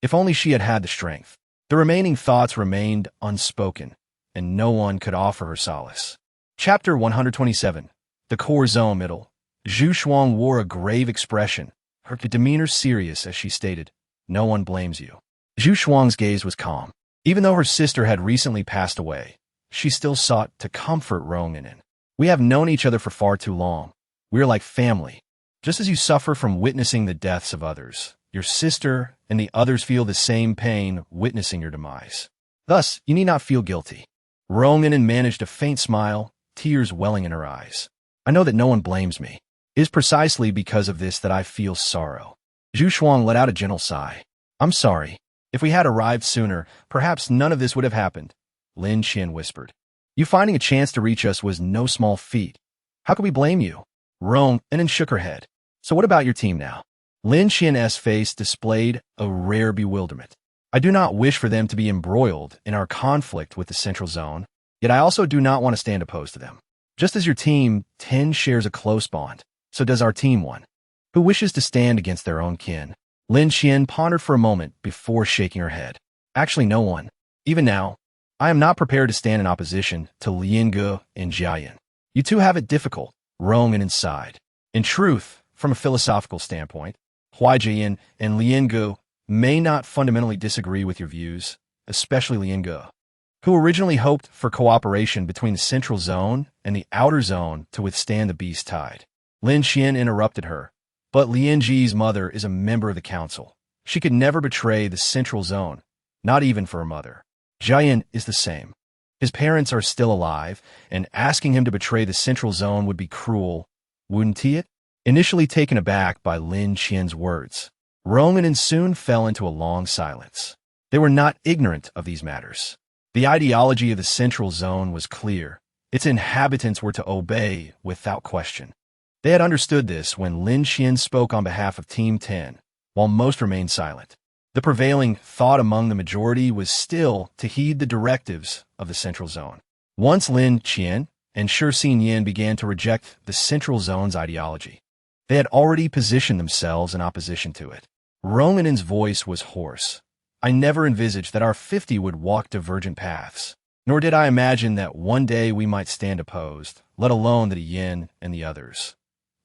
if only she had had the strength. The remaining thoughts remained unspoken, and no one could offer her solace. Chapter 127. The Core Zone Middle. Zhu Shuang wore a grave expression, her demeanor serious as she stated, "No one blames you." Zhu Shuang's gaze was calm. Even though her sister had recently passed away, she still sought to comfort Romanin. "We have known each other for far too long. We are like family. Just as you suffer from witnessing the deaths of others, your sister and the others feel the same pain witnessing your demise. Thus, you need not feel guilty." Romanin managed a faint smile, tears welling in her eyes. "I know that no one blames me. It is precisely because of this that I feel sorrow. Zhu Shuang let out a gentle sigh. I'm sorry. If we had arrived sooner, perhaps none of this would have happened, Lin Qian whispered. You finding a chance to reach us was no small feat. How could we blame you? Rong Anin shook her head. So what about your team now? Lin Qian's face displayed a rare bewilderment. I do not wish for them to be embroiled in our conflict with the Central Zone, yet I also do not want to stand opposed to them. Just as your team 10 shares a close bond, so does our team 1. Who wishes to stand against their own kin? Lin Qian pondered for a moment before shaking her head. Actually, no one. Even now, I am not prepared to stand in opposition to Lian Ge and Jiayan. You two have it difficult, Rong and inside. In truth, from a philosophical standpoint, Huai Jian and Lian Ge may not fundamentally disagree with your views, especially Lian Ge, who originally hoped for cooperation between the Central Zone and the Outer Zone to withstand the beast tide. Lin Qian interrupted her. But Lian Ji's mother is a member of the council. She could never betray the Central Zone, not even for her mother. Jiayan is the same. His parents are still alive, and asking him to betray the Central Zone would be cruel, wouldn't it? Initially taken aback by Lin Qian's words, Rong Anin soon fell into a long silence. They were not ignorant of these matters. The ideology of the Central Zone was clear. Its inhabitants were to obey without question. They had understood this when Lin Qian spoke on behalf of Team 10, while most remained silent. The prevailing thought among the majority was still to heed the directives of the Central Zone. Once Lin Qian and Shi Xinyan began to reject the Central Zone's ideology, they had already positioned themselves in opposition to it. Rong Anin's voice was hoarse. I never envisaged that our 50 would walk divergent paths, nor did I imagine that one day we might stand opposed, let alone that Yin and the others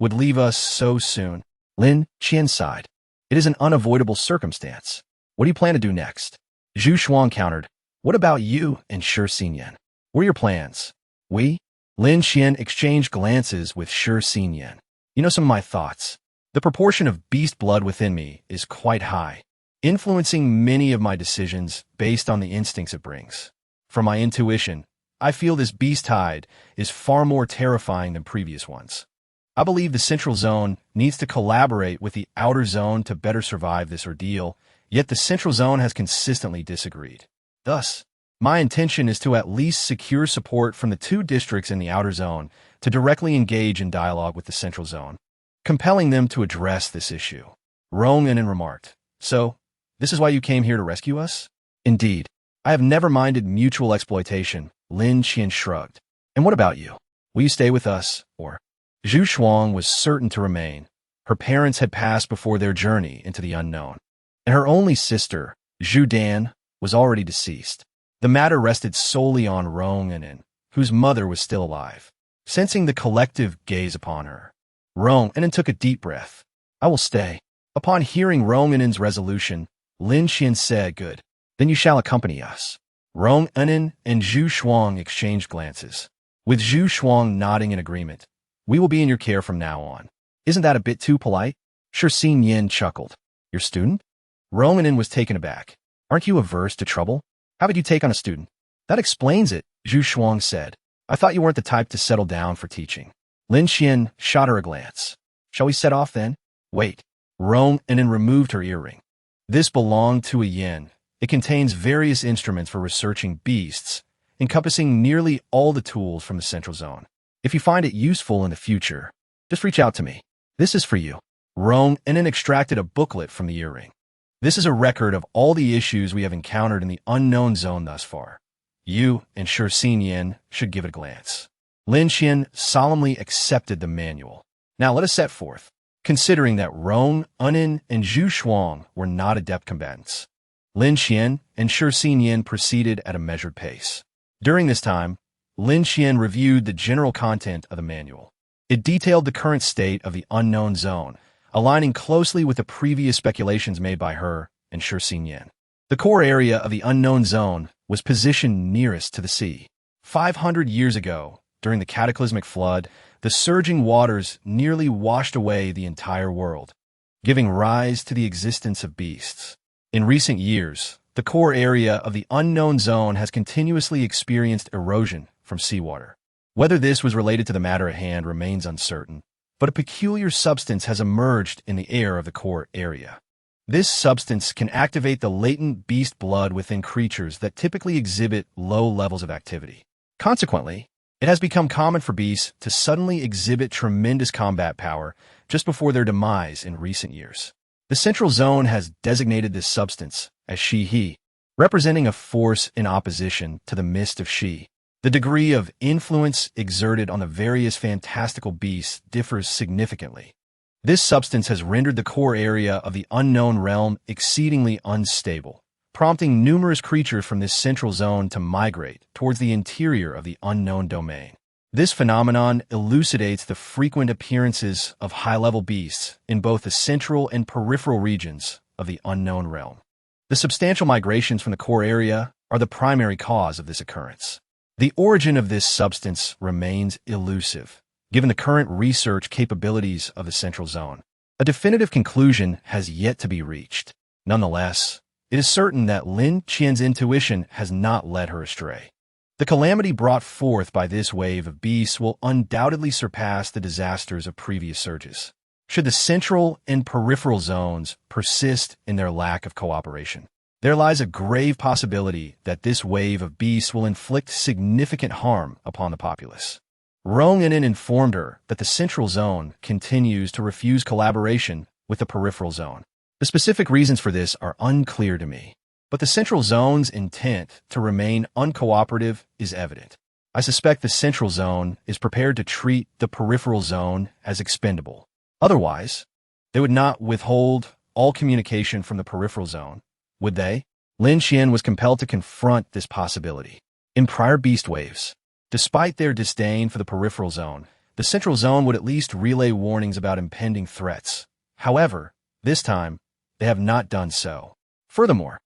would leave us so soon. Lin Qian sighed. It is an unavoidable circumstance. What do you plan to do next? Zhu Shuang countered. What about you and Shi Xinyan? What are your plans? We? Lin Qian exchanged glances with Shi Xinyan. You know some of my thoughts. The proportion of beast blood within me is quite high, influencing many of my decisions based on the instincts it brings. From my intuition, I feel this beast tide is far more terrifying than previous ones. I believe the Central Zone needs to collaborate with the Outer Zone to better survive this ordeal, yet the Central Zone has consistently disagreed. Thus, my intention is to at least secure support from the 2 districts in the Outer Zone to directly engage in dialogue with the Central Zone, compelling them to address this issue. Rong Anin remarked, So, this is why you came here to rescue us? Indeed. I have never minded mutual exploitation, Lin Qian shrugged. And what about you? Will you stay with us, or? Zhu Shuang was certain to remain. Her parents had passed before their journey into the unknown, and her only sister, Zhu Dan, was already deceased. The matter rested solely on Rong Anin, whose mother was still alive. Sensing the collective gaze upon her, Rong Anin took a deep breath. I will stay. Upon hearing Rong Anin's resolution, Lin Qian said, Good. Then you shall accompany us. Rong Anin and Zhu Shuang exchanged glances, with Zhu Shuang nodding in agreement. We will be in your care from now on. Isn't that a bit too polite? Shi Xinyan chuckled. Your student? Rong Anin was taken aback. Aren't you averse to trouble? How would you take on a student? That explains it, Zhu Shuang said. I thought you weren't the type to settle down for teaching. Lin Qian shot her a glance. Shall we set off then? Wait. Rong Anin removed her earring. This belonged to a yin. It contains various instruments for researching beasts, encompassing nearly all the tools from the Central Zone. If you find it useful in the future, just reach out to me. This is for you. Rong Anin extracted a booklet from the earring. This is a record of all the issues we have encountered in the unknown zone thus far. You and Shi Xinyan should give it a glance. Lin Qian solemnly accepted the manual. Now let us set forth, considering that Rong Anin and Zhu Shuang were not adept combatants. Lin Qian and Shi Xinyan proceeded at a measured pace. During this time, Lin Qian reviewed the general content of the manual. It detailed the current state of the unknown zone, aligning closely with the previous speculations made by her and Shi Xinyan. The core area of the unknown zone was positioned nearest to the sea. 500 years ago, during the cataclysmic flood, the surging waters nearly washed away the entire world, giving rise to the existence of beasts. In recent years, the core area of the unknown zone has continuously experienced erosion from seawater. Whether this was related to the matter at hand remains uncertain, but a peculiar substance has emerged in the air of the core area. This substance can activate the latent beast blood within creatures that typically exhibit low levels of activity. Consequently, it has become common for beasts to suddenly exhibit tremendous combat power just before their demise in recent years. The Central Zone has designated this substance as Shi-He, representing a force in opposition to the mist of Shi. The degree of influence exerted on the various fantastical beasts differs significantly. This substance has rendered the core area of the unknown realm exceedingly unstable, prompting numerous creatures from this central zone to migrate towards the interior of the unknown domain. This phenomenon elucidates the frequent appearances of high-level beasts in both the central and peripheral regions of the unknown realm. The substantial migrations from the core area are the primary cause of this occurrence. The origin of this substance remains elusive, given the current research capabilities of the Central Zone. A definitive conclusion has yet to be reached. Nonetheless, it is certain that Lin Qian's intuition has not led her astray. The calamity brought forth by this wave of beasts will undoubtedly surpass the disasters of previous surges, should the central and peripheral zones persist in their lack of cooperation. There lies a grave possibility that this wave of beasts will inflict significant harm upon the populace. Rong'an'in informed her that the Central Zone continues to refuse collaboration with the Peripheral Zone. The specific reasons for this are unclear to me, but the Central Zone's intent to remain uncooperative is evident. I suspect the Central Zone is prepared to treat the Peripheral Zone as expendable. Otherwise, they would not withhold all communication from the Peripheral Zone, would they? Lin Qian was compelled to confront this possibility. In prior beast waves, despite their disdain for the Peripheral Zone, the Central Zone would at least relay warnings about impending threats. However, this time, they have not done so. Furthermore,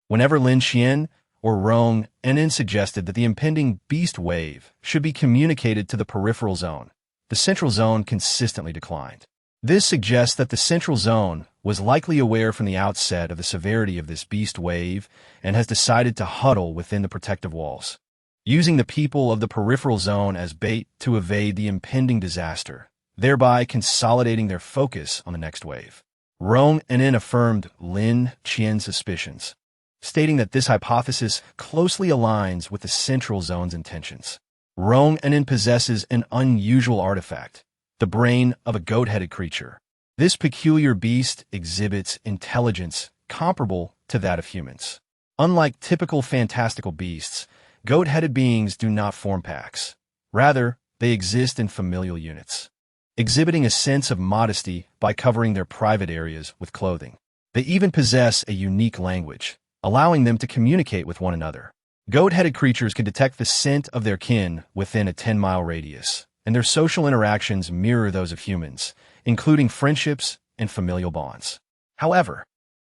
whenever Lin Qian or Rong'an'in suggested that the impending beast wave should be communicated to the Peripheral Zone, the Central Zone consistently declined. This suggests that the Central Zone was likely aware from the outset of the severity of this beast wave and has decided to huddle within the protective walls, using the people of the Peripheral Zone as bait to evade the impending disaster, thereby consolidating their focus on the next wave. Rong'an'in affirmed Lin Qian's suspicions, stating that this hypothesis closely aligns with the Central Zone's intentions. Rong'an'in possesses an unusual artifact, the brain of a goat-headed creature. This peculiar beast exhibits intelligence comparable to that of humans. Unlike typical fantastical beasts, goat-headed beings do not form packs. Rather, they exist in familial units, exhibiting a sense of modesty by covering their private areas with clothing. They even possess a unique language, allowing them to communicate with one another. Goat-headed creatures can detect the scent of their kin within a 10-mile radius, and their social interactions mirror those of humans, including friendships and familial bonds. However,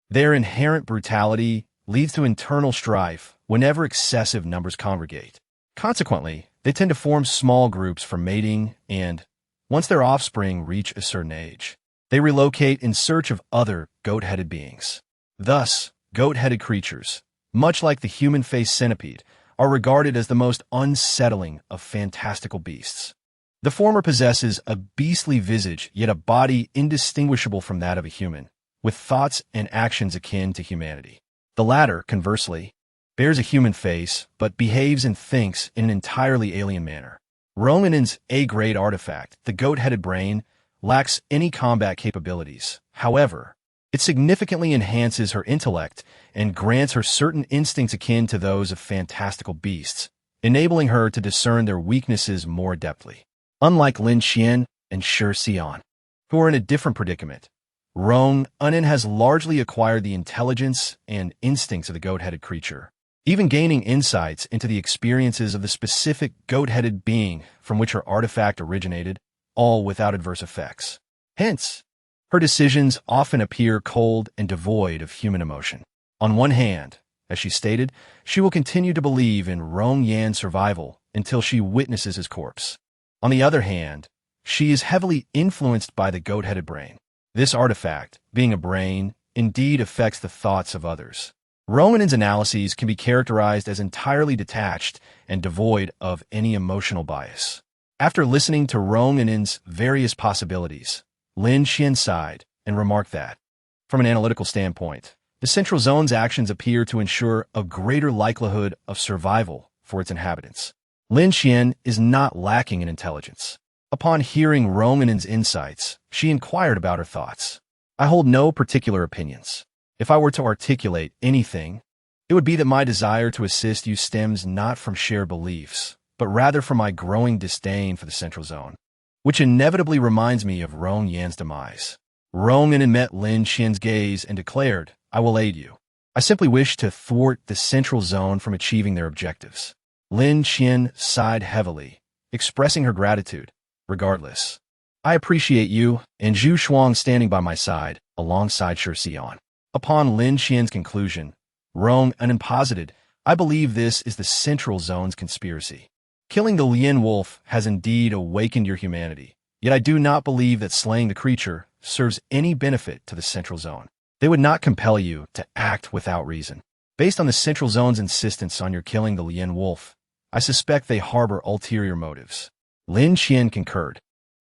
their inherent brutality leads to internal strife whenever excessive numbers congregate. Consequently, they tend to form small groups for mating and, once their offspring reach a certain age, they relocate in search of other goat-headed beings. Thus, goat-headed creatures, much like the human-faced centipede, are regarded as the most unsettling of fantastical beasts. The former possesses a beastly visage, yet a body indistinguishable from that of a human, with thoughts and actions akin to humanity. The latter, conversely, bears a human face, but behaves and thinks in an entirely alien manner. Rong'an'in's A-grade artifact, the goat-headed brain, lacks any combat capabilities. However, it significantly enhances her intellect and grants her certain instincts akin to those of fantastical beasts, enabling her to discern their weaknesses more adeptly. Unlike Lin Qian and Shi Xian, who are in a different predicament, Rong'an'in has largely acquired the intelligence and instincts of the goat-headed creature, even gaining insights into the experiences of the specific goat-headed being from which her artifact originated, all without adverse effects. Hence, her decisions often appear cold and devoid of human emotion. On one hand, as she stated, she will continue to believe in Rong'an's survival until she witnesses his corpse. On the other hand, she is heavily influenced by the goat-headed brain. This artifact, being a brain, indeed affects the thoughts of others. Rong'an'in's analyses can be characterized as entirely detached and devoid of any emotional bias. After listening to Rong An's various possibilities, Lin Qian sighed and remarked that, from an analytical standpoint, the central zone's actions appear to ensure a greater likelihood of survival for its inhabitants. Lin Qian is not lacking in intelligence. Upon hearing Rong An's insights, she inquired about her thoughts. I hold no particular opinions. If I were to articulate anything, it would be that my desire to assist you stems not from shared beliefs, but rather from my growing disdain for the central zone, which inevitably reminds me of Rong Yan's demise. Rong An met Lin Qian's gaze and declared, I will aid you. I simply wish to thwart the central zone from achieving their objectives. Lin Qian sighed heavily, expressing her gratitude. Regardless, I appreciate you and Zhu Shuang standing by my side, alongside Shi Xian. Upon Lin Qian's conclusion, Rong An posited, I believe this is the central zone's conspiracy. Killing the Lien wolf has indeed awakened your humanity, yet I do not believe that slaying the creature serves any benefit to the central zone. They would not compel you to act without reason. Based on the central zone's insistence on your killing the Lien wolf, I suspect they harbor ulterior motives. Lin Qian concurred,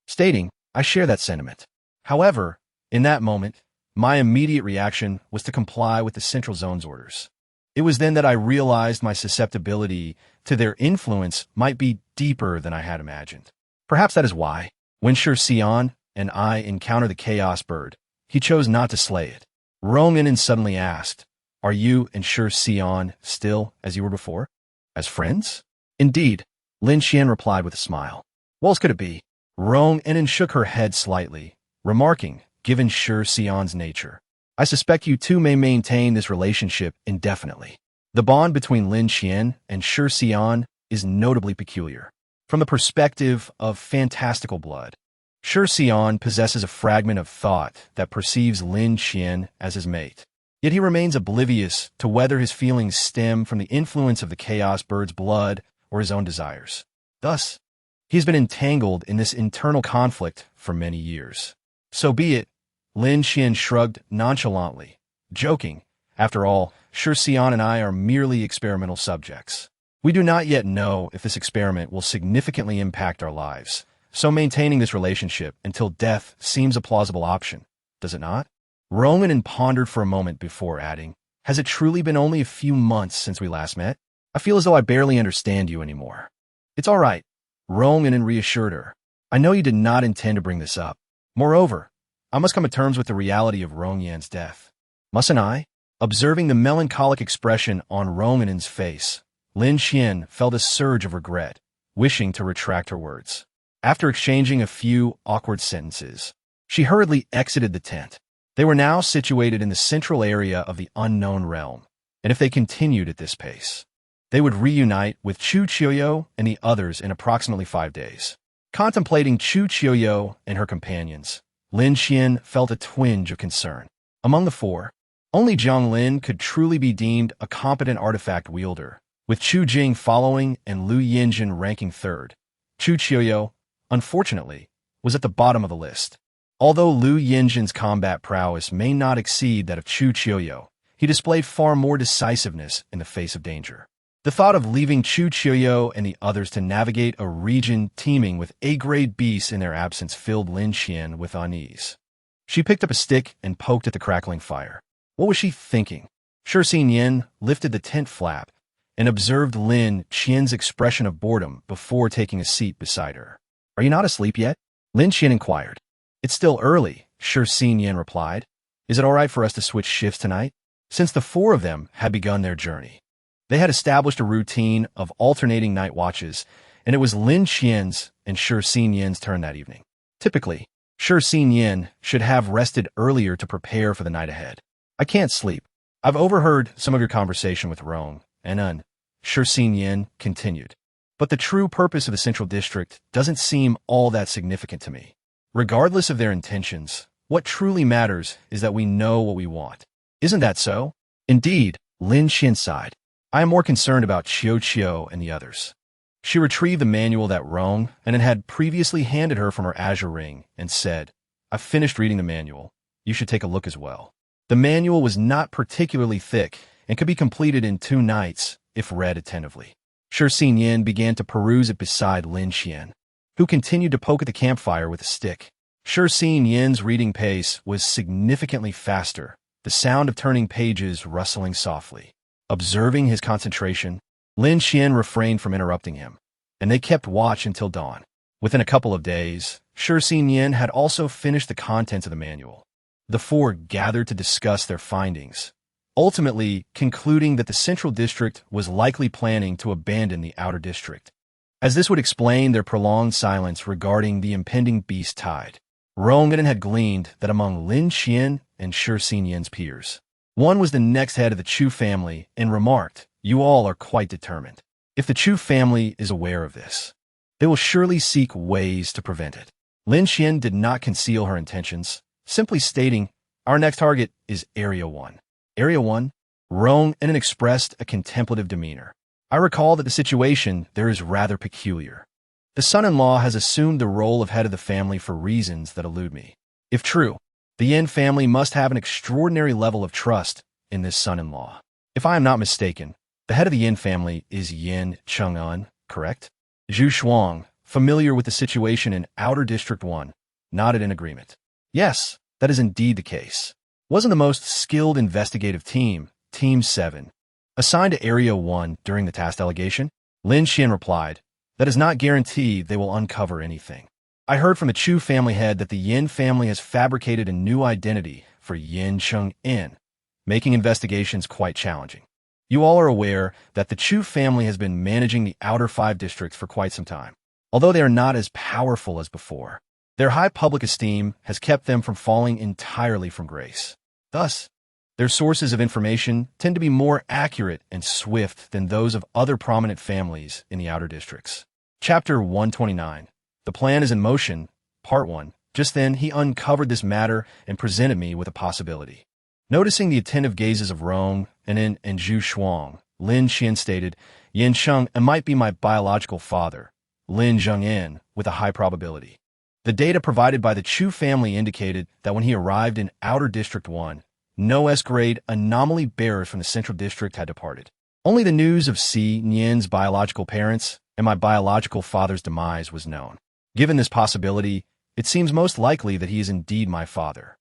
stating, I share that sentiment. However, in that moment, my immediate reaction was to comply with the central zone's orders. It was then that I realized my susceptibility to their influence might be deeper than I had imagined. Perhaps that is why, when Shi Xian and I encountered the chaos bird, he chose not to slay it. Rong An suddenly asked, Are you and Shi Xian still as you were before? As friends? Indeed, Lin Qian replied with a smile. What else could it be? Rong An shook her head slightly, remarking, given Shi Xian's nature, I suspect you two may maintain this relationship indefinitely. The bond between Lin Qian and Shi Xian is notably peculiar. From the perspective of fantastical blood, Shi Xian possesses a fragment of thought that perceives Lin Qian as his mate. Yet he remains oblivious to whether his feelings stem from the influence of the chaos bird's blood or his own desires. Thus, he's been entangled in this internal conflict for many years. So be it, Lin Qian shrugged nonchalantly, joking, after all, Shi Xian and I are merely experimental subjects. We do not yet know if this experiment will significantly impact our lives, so maintaining this relationship until death seems a plausible option, does it not? Rong An pondered for a moment before adding, Has it truly been only a few months since we last met? I feel as though I barely understand you anymore. It's all right, Rong An reassured her. I know you did not intend to bring this up. Moreover, I must come to terms with the reality of Rong Yan's death. Mustn't I? Observing the melancholic expression on Rong An's face, Lin Qian felt a surge of regret, wishing to retract her words. After exchanging a few awkward sentences, she hurriedly exited the tent. They were now situated in the central area of the unknown realm, and if they continued at this pace, they would reunite with Chu Qiuyo and the others in approximately 5 days. Contemplating Chu Qiuyo and her companions, Lin Qian felt a twinge of concern. Among the four, only Zhang Lin could truly be deemed a competent artifact wielder, with Chu Jing following and Lu Yinjin ranking third. Chu Qiuyo, unfortunately, was at the bottom of the list. Although Lu Yinjin's combat prowess may not exceed that of Chu Qiuyo, he displayed far more decisiveness in the face of danger. The thought of leaving Chu Qiuyo and the others to navigate a region teeming with A-grade beasts in their absence filled Lin Qian with unease. She picked up a stick and poked at the crackling fire. What was she thinking? Shi Xian lifted the tent flap and observed Lin Qian's expression of boredom before taking a seat beside her. Are you not asleep yet? Lin Qian inquired. It's still early, Shi Xian replied. Is it all right for us to switch shifts tonight? Since the four of them had begun their journey, they had established a routine of alternating night watches, and it was Lin Qian's and Shi Xian's turn that evening. Typically, Shi Xian should have rested earlier to prepare for the night ahead. I can't sleep. I've overheard some of your conversation with Rong An, Shi Xian continued. But the true purpose of the Central District doesn't seem all that significant to me. Regardless of their intentions, what truly matters is that we know what we want. Isn't that so? Indeed, Lin Qian sighed. I am more concerned about Qiu and the others. She retrieved the manual that Rong An had previously handed her from her azure ring and said, I've finished reading the manual. You should take a look as well. The manual was not particularly thick and could be completed in 2 nights if read attentively. Shi Xian began to peruse it beside Lin Qian. who continued to poke at the campfire with a stick. Shi Yin's reading pace was significantly faster, the sound of turning pages rustling softly. Observing his concentration, Lin Xian refrained from interrupting him, and they kept watch until dawn. Within a couple of days, Shi Yin had also finished the contents of the manual. The four gathered to discuss their findings, ultimately concluding that the Central District was likely planning to abandon the Outer District, as this would explain their prolonged silence regarding the impending beast tide. Rongren had gleaned that among Lin Xian and Shi Yin's peers, one was the next head of the Chu family and remarked, "You all are quite determined. If the Chu family is aware of this, they will surely seek ways to prevent it." Lin Xian did not conceal her intentions, simply stating, "Our next target is Area 1. Area 1? Rongren expressed a contemplative demeanor. "I recall that the situation there is rather peculiar. The son-in-law has assumed the role of head of the family for reasons that elude me. If true, the Yin family must have an extraordinary level of trust in this son-in-law. If I am not mistaken, the head of the Yin family is Yin Chang'an, correct?" Zhu Shuang, familiar with the situation in Outer District 1, nodded in agreement. "Yes, that is indeed the case. Wasn't the most skilled investigative team, Team 7, assigned to Area 1 during the task delegation?" Lin Xian replied, "That does not guarantee they will uncover anything. I heard from the Chu family head that the Yin family has fabricated a new identity for Yin Cheng'en, making investigations quite challenging. You all are aware that the Chu family has been managing the outer 5 districts for quite some time. Although they are not as powerful as before, their high public esteem has kept them from falling entirely from grace. Thus, their sources of information tend to be more accurate and swift than those of other prominent families in the outer districts." Chapter 129. The Plan is in Motion, Part 1. Just then, he uncovered this matter and presented me with a possibility. Noticing the attentive gazes of Rong and Zhu Shuang, Lin Xian stated, "Yin Sheng might be my biological father, Lin Zheng'en, with a high probability." The data provided by the Chu family indicated that when he arrived in Outer District 1, no S-grade anomaly bearers from the Central District had departed. Only the news of Si Nian's biological parents and my biological father's demise was known. Given this possibility, it seems most likely that he is indeed my father.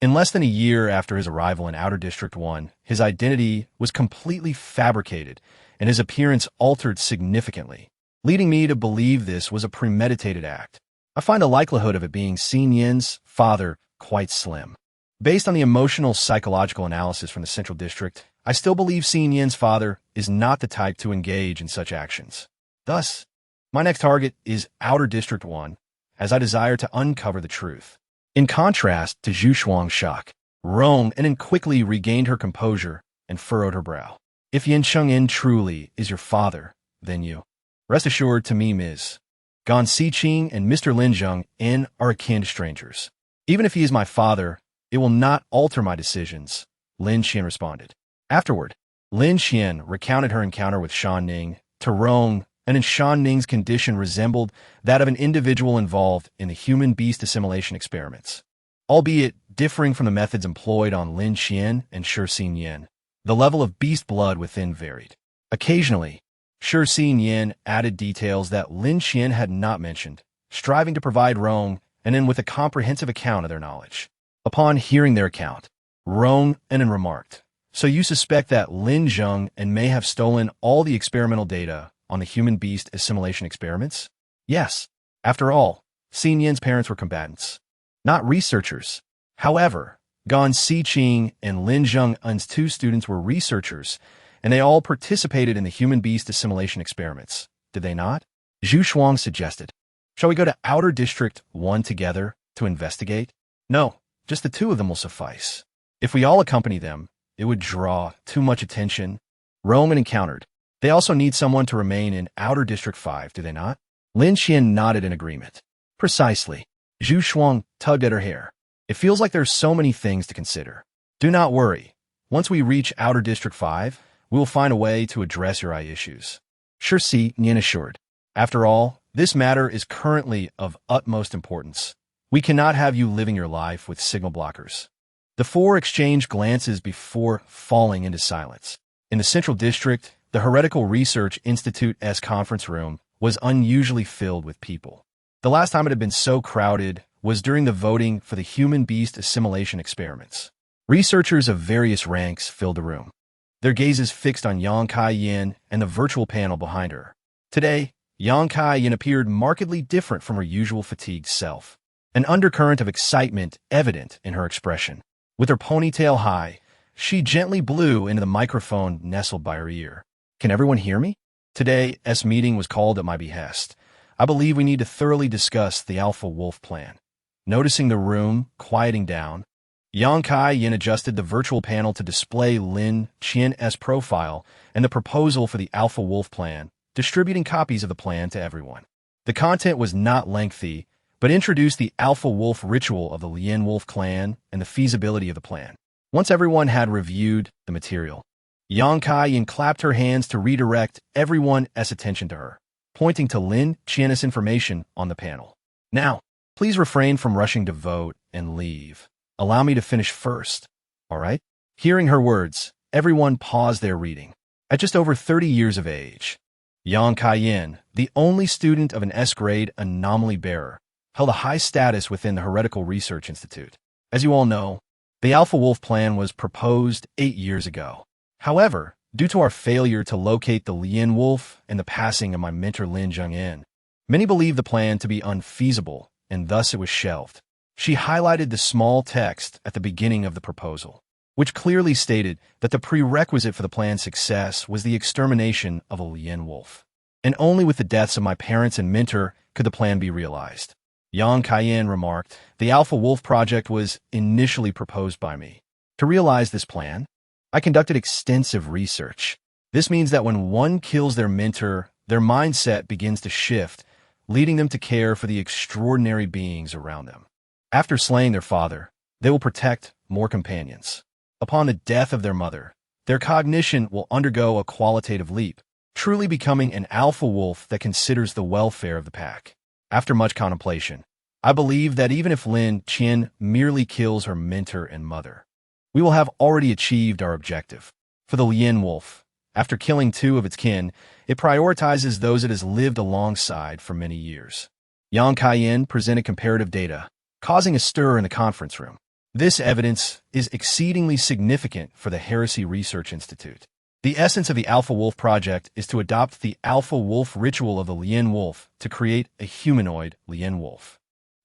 In less than a year after his arrival in Outer District 1, his identity was completely fabricated and his appearance altered significantly, leading me to believe this was a premeditated act. I find the likelihood of it being Si Nian's father quite slim. Based on the emotional psychological analysis from the Central District, I still believe Si Nian's father is not the type to engage in such actions. Thus, my next target is Outer District 1, as I desire to uncover the truth. In contrast to Zhu Shuang's shock, Rongren quickly regained her composure and furrowed her brow. "If Yin Cheng'en truly is your father, then you. Rest assured, to me, Ms. Gan Xiqing and Mr. Lin Zheng'en are akin to strangers. Even if he is my father, it will not alter my decisions," Lin Xian responded. Afterward, Lin Xian recounted her encounter with Shan Ning to Rong, and Shan Ning's condition resembled that of an individual involved in the human-beast assimilation experiments. Albeit differing from the methods employed on Lin Xian and Shi Yin, the level of beast blood within varied. Occasionally, Shi Yin added details that Lin Xian had not mentioned, striving to provide Rong with a comprehensive account of their knowledge. Upon hearing their account, Rong remarked, "So you suspect that Lin Zheng may have stolen all the experimental data on the human-beast assimilation experiments?" "Yes. After all, Si Yin's parents were combatants, not researchers. However, Gan Xiqing and Lin Zheng'en's 2 students were researchers, and they all participated in the human-beast assimilation experiments, did they not?" Zhu Shuang suggested. "Shall we go to Outer District 1 together to investigate?" "No, just the 2 of them will suffice. If we all accompany them, it would draw too much attention." Roman encountered. "They also need someone to remain in Outer District 5, do they not?" Lin Xian nodded in agreement. "Precisely." Zhu Shuang tugged at her hair. "It feels like there's so many things to consider. Do not worry. Once we reach Outer District 5, we will find a way to address your eye issues." Shi Yin assured. "After all, this matter is currently of utmost importance. We cannot have you living your life with signal blockers." The 4 exchanged glances before falling into silence. In the Central District, the Heretical Research Institute's conference room was unusually filled with people. The last time it had been so crowded was during the voting for the human-beast assimilation experiments. Researchers of various ranks filled the room, their gazes fixed on Yang Kai-yin and the virtual panel behind her. Today, Yang Kai-yin appeared markedly different from her usual fatigued self, an undercurrent of excitement evident in her expression. With her ponytail high, she gently blew into the microphone nestled by her ear. "Can everyone hear me? Today's meeting was called at my behest. I believe we need to thoroughly discuss the Alpha Wolf plan." Noticing the room quieting down, Yang Kai-yin adjusted the virtual panel to display Lin Qian's profile and the proposal for the Alpha Wolf plan, distributing copies of the plan to everyone. The content was not lengthy, but introduced the Alpha Wolf ritual of the Lin Wolf clan and the feasibility of the plan. Once everyone had reviewed the material, Yang Kai-yin clapped her hands to redirect everyone's attention to her, pointing to Lin Qian's information on the panel. "Now, please refrain from rushing to vote and leave. Allow me to finish first, all right?" Hearing her words, everyone paused their reading. At just over 30 years of age, Yang Kai-yin, the only student of an S-grade anomaly bearer, held a high status within the Heretical Research Institute. As you all know, the Alpha Wolf plan was proposed 8 years ago. However, due to our failure to locate the Lin Wolf and the passing of my mentor Lin Zhengyin, many believe the plan to be unfeasible, and thus it was shelved. She highlighted the small text at the beginning of the proposal, which clearly stated that the prerequisite for the plan's success was the extermination of a Lin Wolf. And only with the deaths of my parents and mentor could the plan be realized. Yang Kai-yin remarked, "The Alpha Wolf project was initially proposed by me. To realize this plan, I conducted extensive research. This means that when one kills their mentor, their mindset begins to shift, leading them to care for the extraordinary beings around them. After slaying their father, they will protect more companions. Upon the death of their mother, their cognition will undergo a qualitative leap, truly becoming an alpha wolf that considers the welfare of the pack. After much contemplation, I believe that even if Lin Qian merely kills her mentor and mother, we will have already achieved our objective. For the Lin Wolf, after killing 2 of its kin, it prioritizes those it has lived alongside for many years." Yang Kai-yin presented comparative data, causing a stir in the conference room. This evidence is exceedingly significant for the Heresy Research Institute. The essence of the Alpha Wolf project is to adopt the Alpha Wolf ritual of the Lin Wolf to create a humanoid Lin Wolf.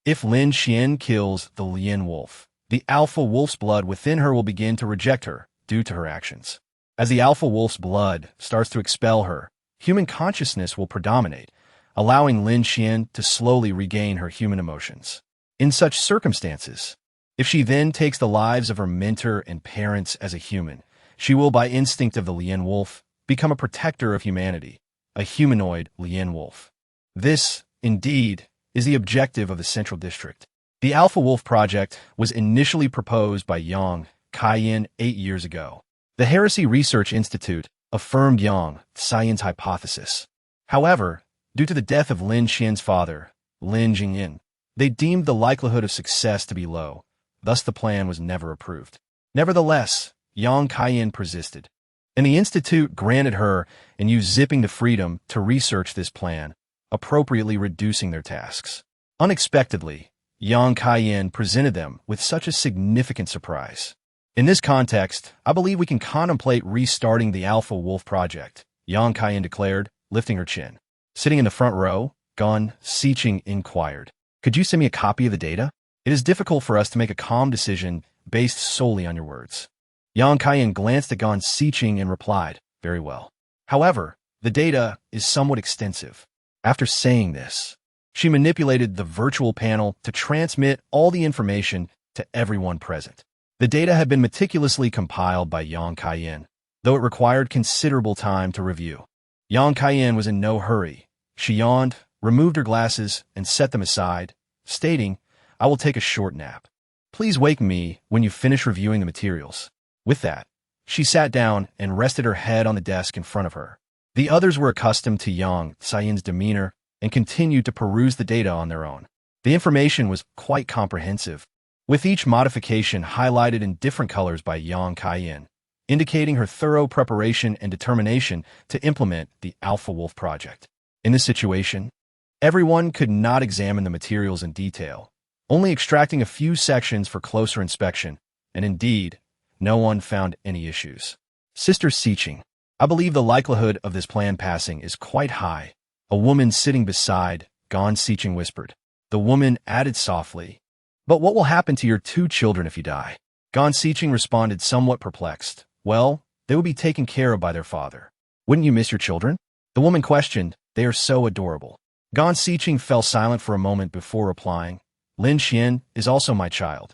If Lin Qian kills the Lin Wolf, the Alpha Wolf's blood within her will begin to reject her due to her actions. As the Alpha Wolf's blood starts to expel her, human consciousness will predominate, allowing Lin Qian to slowly regain her human emotions. In such circumstances, if she then takes the lives of her mentor and parents as a human, she will, by instinct of the Lin Wolf, become a protector of humanity, a humanoid Lin Wolf. This, indeed, is the objective of the Central District. The Alpha Wolf project was initially proposed by Yang Kai-yin 8 years ago. The Heresy Research Institute affirmed Yang Kai-yin's hypothesis. However, due to the death of Lin Qian's father, Lin Zhengyin, they deemed the likelihood of success to be low, thus the plan was never approved. Nevertheless, Yang Kai-yin persisted, and the Institute granted her and used zipping the freedom to research this plan, appropriately reducing their tasks. Unexpectedly, Yang Kai-yin presented them with such a significant surprise. In this context, I believe we can contemplate restarting the Alpha Wolf project, Yang Kai-yin declared, lifting her chin. Sitting in the front row, Gun Siqing inquired, "Could you send me a copy of the data? It is difficult for us to make a calm decision based solely on your words." Yang Kai-yin glanced at Gun Siqing and replied, "Very well. However, the data is somewhat extensive." After saying this, she manipulated the virtual panel to transmit all the information to everyone present. The data had been meticulously compiled by Yang Kai-yin, though it required considerable time to review. Yang Kai-yin was in no hurry. She yawned, removed her glasses, and set them aside, stating, "I will take a short nap. Please wake me when you finish reviewing the materials." With that, she sat down and rested her head on the desk in front of her. The others were accustomed to Yang Kai-yin's demeanor and continued to peruse the data on their own. The information was quite comprehensive, with each modification highlighted in different colors by Yang Kai-yin, indicating her thorough preparation and determination to implement the Alpha Wolf project. In this situation, Everyone could not examine the materials in detail, only extracting a few sections for closer inspection, and indeed, no one found any issues. Sister Seeching, I believe the likelihood of this plan passing is quite high. A woman sitting beside Gon Seeching whispered. The woman added softly, but what will happen to your 2 children if you die? Gon Seeching responded somewhat perplexed. Well, they will be taken care of by their father. Wouldn't you miss your children? The woman questioned. They are so adorable. Gon Seeching fell silent for a moment before replying. Lin Xian is also my child.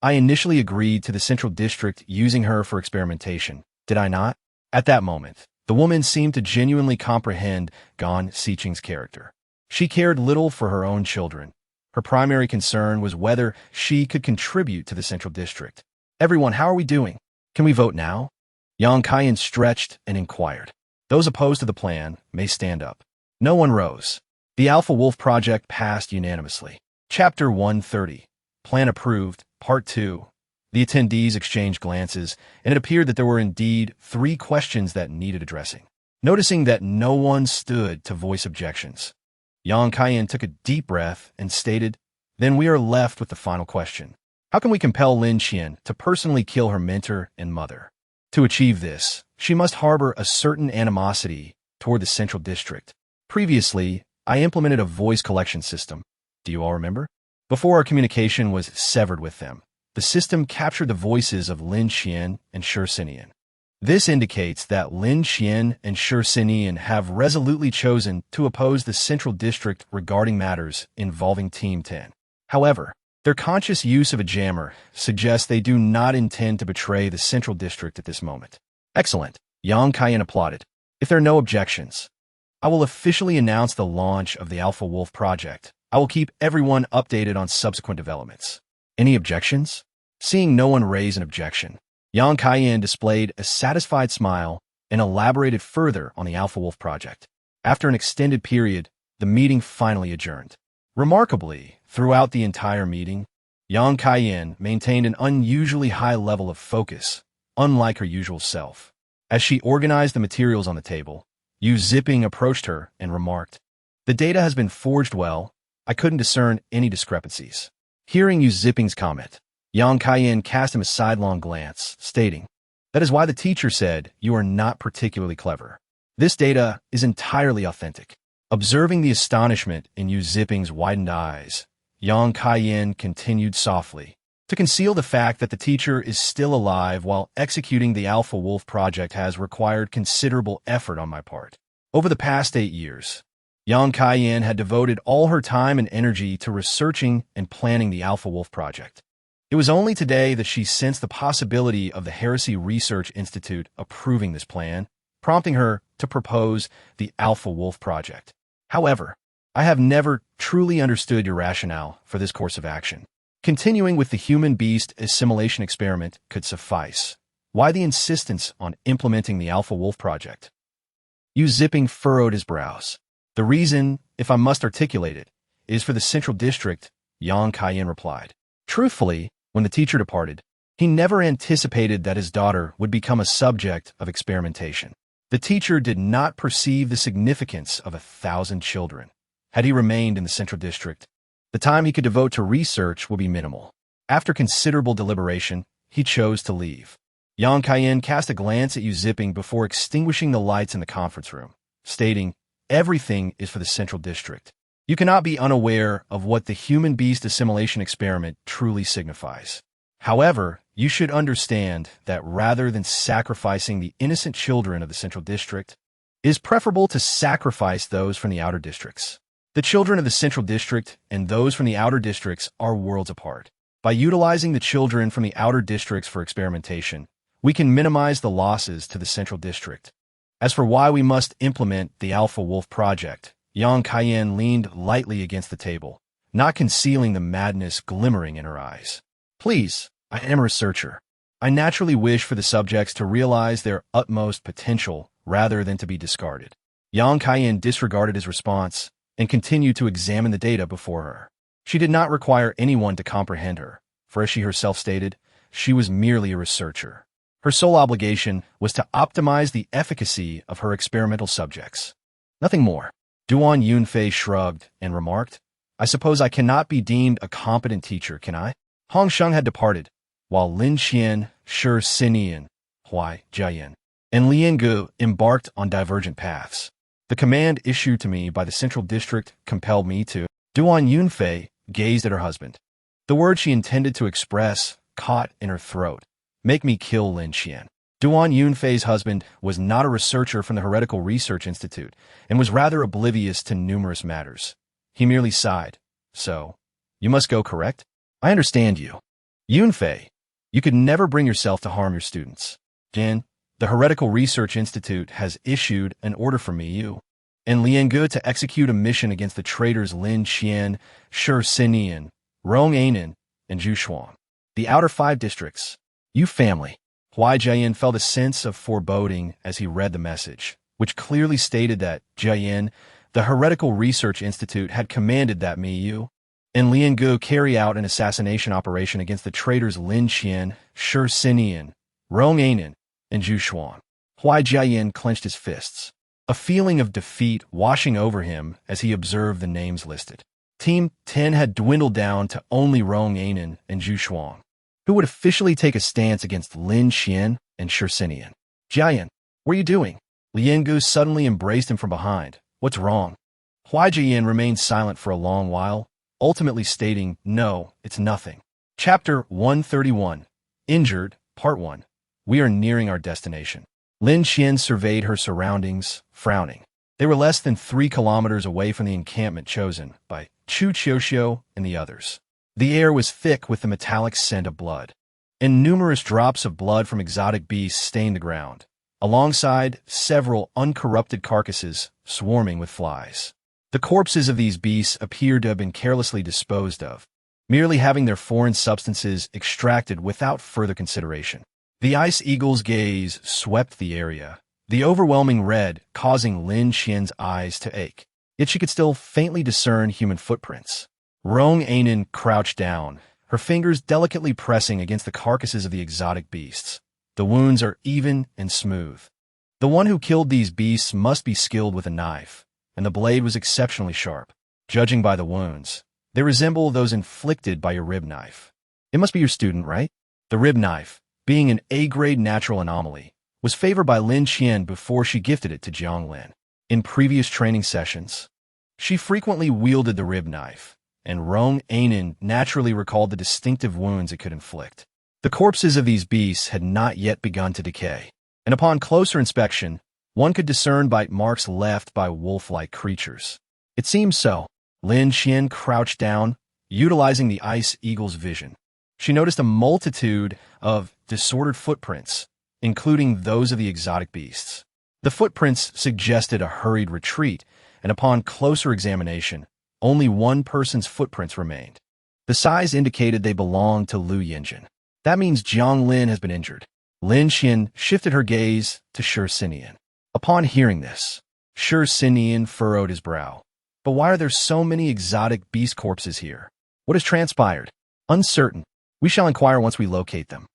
I initially agreed to the Central District using her for experimentation, did I not? At that moment, the woman seemed to genuinely comprehend Gon Seeching's character. She cared little for her own children. Her primary concern was whether she could contribute to the Central District. Everyone, how are we doing? Can we vote now? Yang Kaiyan stretched and inquired. Those opposed to the plan may stand up. No one rose. The Alpha Wolf Project passed unanimously. Chapter 130. Plan approved, Part 2. The attendees exchanged glances, and it appeared that there were indeed 3 questions that needed addressing. Noticing that no one stood to voice objections, Yang Kaiyan took a deep breath and stated, Then we are left with the final question. How can we compel Lin Xian to personally kill her mentor and mother? To achieve this, she must harbor a certain animosity toward the Central District. Previously, I implemented a voice collection system. Do you all remember? Before our communication was severed with them, the system captured the voices of Lin Xian and Shi Sinian. This indicates that Lin Xian and Shi Sinian have resolutely chosen to oppose the Central District regarding matters involving Team 10. However, their conscious use of a jammer suggests they do not intend to betray the Central District at this moment. Excellent, Yang Kaiyan applauded. If there are no objections, I will officially announce the launch of the Alpha Wolf Project. I will keep everyone updated on subsequent developments. Any objections? Seeing no one raise an objection, Yang Kaiyan displayed a satisfied smile and elaborated further on the Alpha Wolf Project. After an extended period, the meeting finally adjourned. Remarkably, throughout the entire meeting, Yang Kaiyan maintained an unusually high level of focus, unlike her usual self. As she organized the materials on the table, Yu Zipping approached her and remarked, The data has been forged well. I couldn't discern any discrepancies. Hearing Yu Zipping's comment, Yang Kaiyan cast him a sidelong glance, stating, That is why the teacher said you are not particularly clever. This data is entirely authentic. Observing the astonishment in Yu Zipping's widened eyes, Yang Kaiyan continued softly, To conceal the fact that the teacher is still alive while executing the Alpha Wolf Project has required considerable effort on my part. Over the past 8 years, Yang Kaiyan had devoted all her time and energy to researching and planning the Alpha Wolf Project. It was only today that she sensed the possibility of the Heresy Research Institute approving this plan, prompting her to propose the Alpha Wolf Project. However, I have never truly understood your rationale for this course of action. Continuing with the human-beast assimilation experiment could suffice. Why the insistence on implementing the Alpha Wolf Project? Yu Zipping furrowed his brows. The reason, if I must articulate it, is for the Central District, Yang Kaiyan replied. Truthfully, when the teacher departed, he never anticipated that his daughter would become a subject of experimentation. The teacher did not perceive the significance of 1,000 children. Had he remained in the Central District, the time he could devote to research will be minimal. After considerable deliberation, he chose to leave. Yang Kaiyan cast a glance at Yu Zipping before extinguishing the lights in the conference room, stating, Everything is for the Central District. You cannot be unaware of what the human-beast assimilation experiment truly signifies. However, you should understand that rather than sacrificing the innocent children of the Central District, it is preferable to sacrifice those from the outer districts. The children of the Central District and those from the outer districts are worlds apart. By utilizing the children from the outer districts for experimentation, we can minimize the losses to the Central District. As for why we must implement the Alpha Wolf Project, Yang Kaiyan leaned lightly against the table, not concealing the madness glimmering in her eyes. Please, I am a researcher. I naturally wish for the subjects to realize their utmost potential rather than to be discarded. Yang Kaiyan disregarded his response and continued to examine the data before her. She did not require anyone to comprehend her, for as she herself stated, she was merely a researcher. Her sole obligation was to optimize the efficacy of her experimental subjects. Nothing more. Duan Yunfei shrugged and remarked, I suppose I cannot be deemed a competent teacher, can I? Hong Sheng had departed, while Lin Qian, Shi Sinian, Huai Jiayan, and Lian Gu embarked on divergent paths. The command issued to me by the central district compelled me to. Duan Yunfei gazed at her husband. The word she intended to express caught in her throat. Make me kill Lin Qian. Duan Yunfei's husband was not a researcher from the Heretical Research Institute and was rather oblivious to numerous matters. He merely sighed. So, you must go, correct? I understand you. Yunfei, you could never bring yourself to harm your students. Jin, the Heretical Research Institute has issued an order for me, you, and Liangu to execute a mission against the traitors Lin Qian, Shi Sinian, Rong Anan, and Zhu Shuang. The outer 5 districts. You family. Huai Jiayan felt a sense of foreboding as he read the message, which clearly stated that Jiayan, the Heretical Research Institute, had commanded that Yu and Liangu carry out an assassination operation against the traitors Lin Qian, Shi Sinian, Rong Anan, and Zhu Shuang. Huai Jiayan clenched his fists, a feeling of defeat washing over him as he observed the names listed. Team 10 had dwindled down to only Rong Anan and Zhu Shuang, who would officially take a stance against Lin Qian and Shi Sinian. Jiayan, what are you doing? Liangu suddenly embraced him from behind. What's wrong? Huai Jiayan remained silent for a long while, ultimately stating, no, it's nothing. Chapter 131. Injured, Part 1. We are nearing our destination. Lin Qian surveyed her surroundings, frowning. They were less than 3 kilometers away from the encampment chosen by Chu Qiuxiu and the others. The air was thick with the metallic scent of blood, and numerous drops of blood from exotic beasts stained the ground, alongside several uncorrupted carcasses swarming with flies. The corpses of these beasts appeared to have been carelessly disposed of, merely having their foreign substances extracted without further consideration. The ice eagle's gaze swept the area, the overwhelming red causing Lin Qian's eyes to ache. Yet she could still faintly discern human footprints. Rong Anan crouched down, her fingers delicately pressing against the carcasses of the exotic beasts. The wounds are even and smooth. The one who killed these beasts must be skilled with a knife, and the blade was exceptionally sharp. Judging by the wounds, they resemble those inflicted by your rib knife. It must be your student, right? The rib knife, being an A-grade natural anomaly, was favored by Lin Qian before she gifted it to Jiang Lin. In previous training sessions, she frequently wielded the rib knife, and Rong Anan naturally recalled the distinctive wounds it could inflict. The corpses of these beasts had not yet begun to decay, and upon closer inspection, one could discern bite marks left by wolf-like creatures. It seems so. Lin Qian crouched down, utilizing the ice eagle's vision. She noticed a multitude of disordered footprints, including those of the exotic beasts. The footprints suggested a hurried retreat, and upon closer examination, only one person's footprints remained. The size indicated they belonged to Lu Yinjin. That means Jiang Lin has been injured. Lin Qian shifted her gaze to Shi Sinian. Upon hearing this, Shi Sinian furrowed his brow. But why are there so many exotic beast corpses here? What has transpired? Uncertain. We shall inquire once we locate them.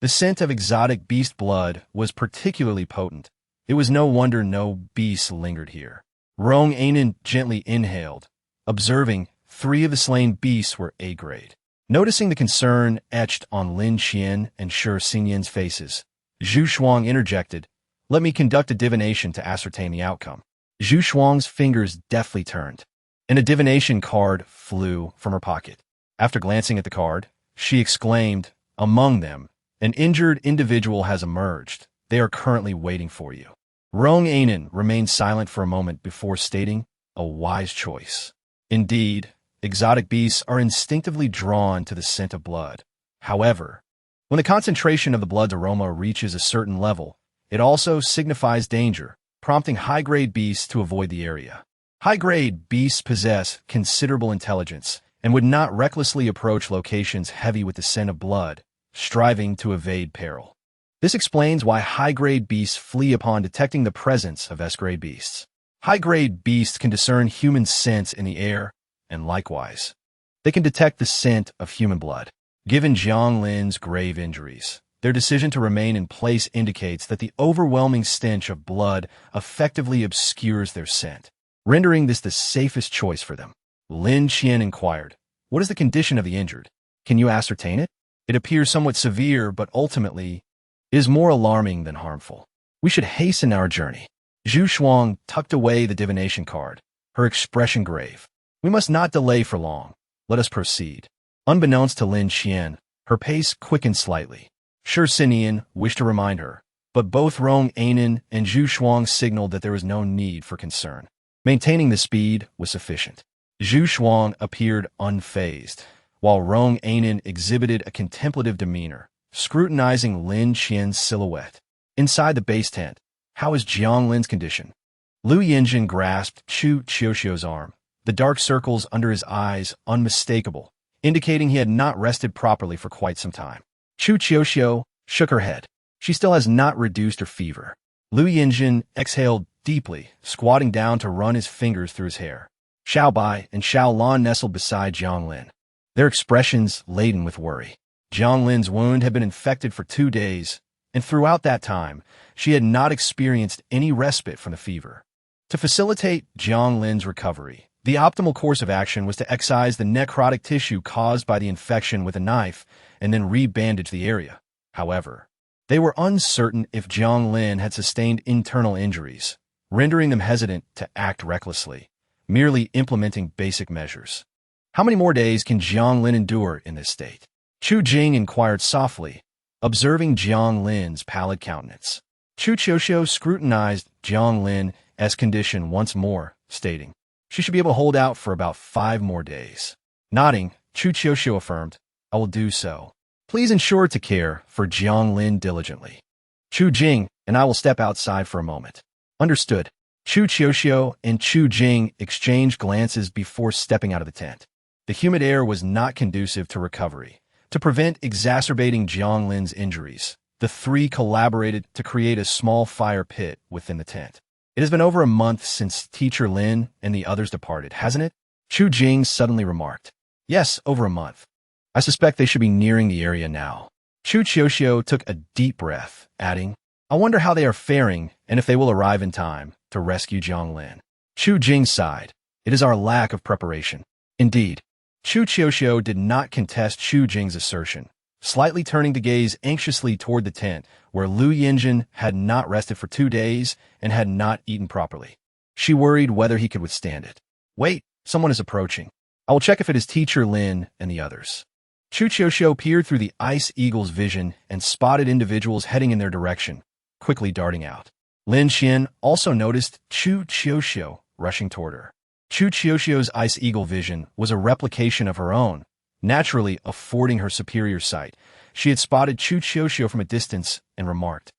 The scent of exotic beast blood was particularly potent. It was no wonder no beasts lingered here. Rong Anan gently inhaled, observing 3 of the slain beasts were A-grade. Noticing the concern etched on Lin Qian and Shi Sinian's faces, Zhu Shuang interjected, "Let me conduct a divination to ascertain the outcome." Zhu Shuang's fingers deftly turned, and a divination card flew from her pocket. After glancing at the card, she exclaimed, "Among them, an injured individual has emerged. They are currently waiting for you." Rong Anan remained silent for a moment before stating, "A wise choice." Indeed, exotic beasts are instinctively drawn to the scent of blood. However, when the concentration of the blood's aroma reaches a certain level, it also signifies danger, prompting high-grade beasts to avoid the area. High-grade beasts possess considerable intelligence and would not recklessly approach locations heavy with the scent of blood, striving to evade peril. This explains why high-grade beasts flee upon detecting the presence of S-grade beasts. High-grade beasts can discern human scents in the air, and likewise, they can detect the scent of human blood. Given Jiang Lin's grave injuries, their decision to remain in place indicates that the overwhelming stench of blood effectively obscures their scent. rendering this the safest choice for them. Lin Qian inquired, "What is the condition of the injured? Can you ascertain it? It appears somewhat severe, but ultimately is more alarming than harmful. We should hasten our journey." Zhu Shuang tucked away the divination card, her expression grave. "We must not delay for long. Let us proceed." Unbeknownst to Lin Qian, her pace quickened slightly. Shi Sinian wished to remind her, but both Rong Ainen and Zhu Shuang signaled that there was no need for concern. Maintaining the speed was sufficient. Zhu Shuang appeared unfazed, while Rong Ainen exhibited a contemplative demeanor, scrutinizing Lin Qian's silhouette. Inside the base tent, how is Jiang Lin's condition? Lu Yinjin grasped Chu Qiuxiu's arm, the dark circles under his eyes unmistakable, indicating he had not rested properly for quite some time. Chu Qiuxiu shook her head. She still has not reduced her fever. Lu Yinjin exhaled deeply, squatting down to run his fingers through his hair. Xiao Bai and Xiao Lan nestled beside Jiang Lin, their expressions laden with worry. Jiang Lin's wound had been infected for 2 days, and throughout that time, she had not experienced any respite from the fever. To facilitate Jiang Lin's recovery, the optimal course of action was to excise the necrotic tissue caused by the infection with a knife and then re-bandage the area. However, they were uncertain if Jiang Lin had sustained internal injuries, rendering them hesitant to act recklessly, merely implementing basic measures. How many more days can Jiang Lin endure in this state? Chu Jing inquired softly, observing Jiang Lin's pallid countenance. Chu Qiuxiu scrutinized Jiang Lin's condition once more, stating, "She should be able to hold out for about 5 more days." Nodding, Chu Qiuxiu affirmed, "I will do so. Please ensure to care for Jiang Lin diligently. Chu Jing and I will step outside for a moment." Understood. Chu Qiuxiu and Chu Jing exchanged glances before stepping out of the tent. The humid air was not conducive to recovery. To prevent exacerbating Jiang Lin's injuries, the three collaborated to create a small fire pit within the tent. "It has been over a month since Teacher Lin and the others departed, hasn't it?" Chu Jing suddenly remarked. "Yes, over a month. I suspect they should be nearing the area now." Chu Qiuxiu took a deep breath, adding, "I wonder how they are faring and if they will arrive in time to rescue Jiang Lin." Chu Jing sighed. "It is our lack of preparation." Indeed. Chu Qiuxiu did not contest Chu Jing's assertion, slightly turning to gaze anxiously toward the tent where Lu Yinjin had not rested for 2 days and had not eaten properly. She worried whether he could withstand it. "Wait, someone is approaching. I will check if it is Teacher Lin and the others." Chu Qiuxiu peered through the Ice Eagle's vision and spotted individuals heading in their direction, quickly darting out. Lin Qian also noticed Chu Qiuxiu rushing toward her. Chu Qiuxiu's Ice Eagle vision was a replication of her own, naturally affording her superior sight. She had spotted Chu Qiuxiu from a distance and remarked,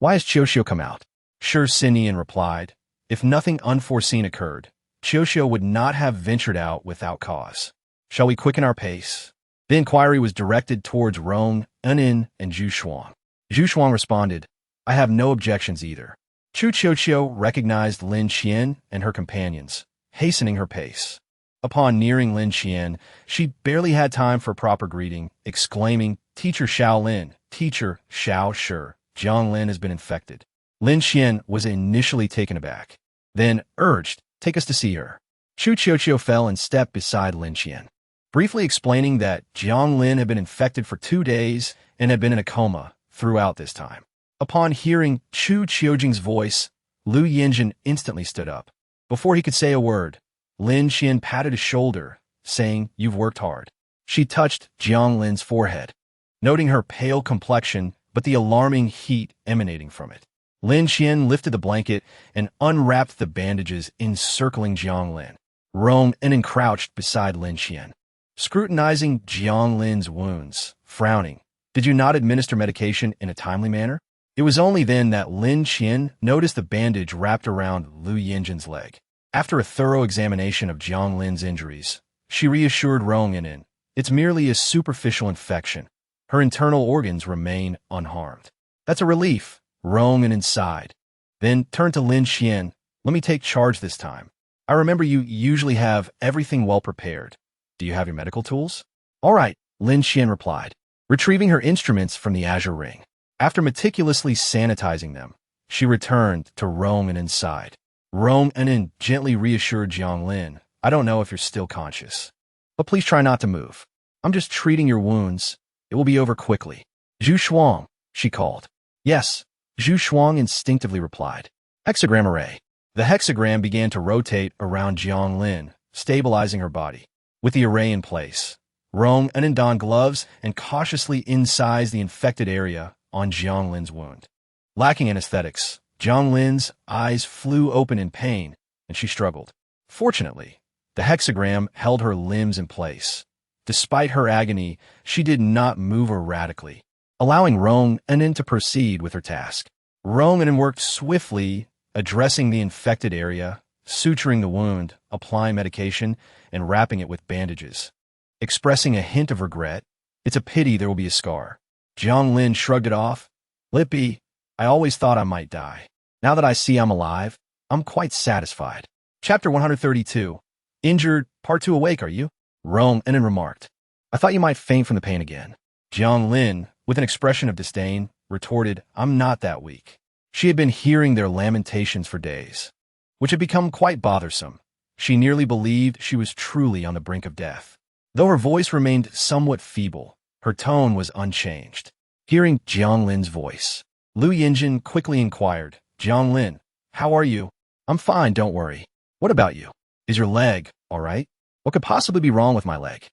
"Why has Qiuxiu come out?" Shi Sinian replied, "If nothing unforeseen occurred, Qiuxiu would not have ventured out without cause. Shall we quicken our pace?" The inquiry was directed towards Rong Ainen and Zhu Shuang. Zhu Shuang responded, "I have no objections either." Chu Qiuxiu recognized Lin Qian and her companions, hastening her pace. Upon nearing Lin Qian, she barely had time for a proper greeting, exclaiming, "Teacher Xiao Lin, Teacher Xiao Shi, Jiang Lin has been infected." Lin Qian was initially taken aback, then urged, "Take us to see her." Chu Qiuxiu fell in step beside Lin Qian, briefly explaining that Jiang Lin had been infected for 2 days and had been in a coma throughout this time. Upon hearing Chu Qiujing's voice, Lu Yinjin instantly stood up. Before he could say a word, Lin Qian patted his shoulder, saying, "You've worked hard." She touched Jiang Lin's forehead, noting her pale complexion but the alarming heat emanating from it. Lin Qian lifted the blanket and unwrapped the bandages encircling Jiang Lin. Rong Ainen crouched beside Lin Qian, scrutinizing Jiang Lin's wounds, frowning. "Did you not administer medication in a timely manner?" It was only then that Lin Qian noticed the bandage wrapped around Lu Yinjin's leg. After a thorough examination of Jiang Lin's injuries, she reassured Rong Ainen, "It's merely a superficial infection. Her internal organs remain unharmed." "That's a relief," Rong Ainen sighed. Then turned to Lin Qian, "Let me take charge this time. I remember you usually have everything well prepared. Do you have your medical tools?" "All right," Lin Qian replied, retrieving her instruments from the azure ring. After meticulously sanitizing them, she returned to Rong Ainen's side. Rong Anin gently reassured Jiang Lin. I don't know if you're still conscious, but please try not to move. I'm just treating your wounds. It will be over quickly. Zhu Shuang, she called. Yes, Zhu Shuang instinctively replied. Hexagram array. The hexagram began to rotate around Jiang Lin, stabilizing her body. With the array in place, Rong Anin donned gloves and cautiously incised the infected area on Jiang Lin's wound. Lacking anesthetics, Jiang Lin's eyes flew open in pain, and she struggled. Fortunately, the hexagram held her limbs in place. Despite her agony, she did not move erratically, allowing Rong Anin to proceed with her task. Rong Anin worked swiftly, addressing the infected area, suturing the wound, applying medication, and wrapping it with bandages. Expressing a hint of regret, it's a pity there will be a scar. Jiang Lin shrugged it off. Lippy, I always thought I might die. Now that I see I'm alive, I'm quite satisfied. Chapter 132. Injured, Part 2 awake, are you? Rong Anin remarked. I thought you might faint from the pain again. Jiang Lin, with an expression of disdain, retorted, I'm not that weak. She had been hearing their lamentations for days, which had become quite bothersome. She nearly believed she was truly on the brink of death. Though her voice remained somewhat feeble, her tone was unchanged. Hearing Jiang Lin's voice, Lu Yinjin quickly inquired, Jiang Lin, how are you? I'm fine, don't worry. What about you? Is your leg all right? What could possibly be wrong with my leg?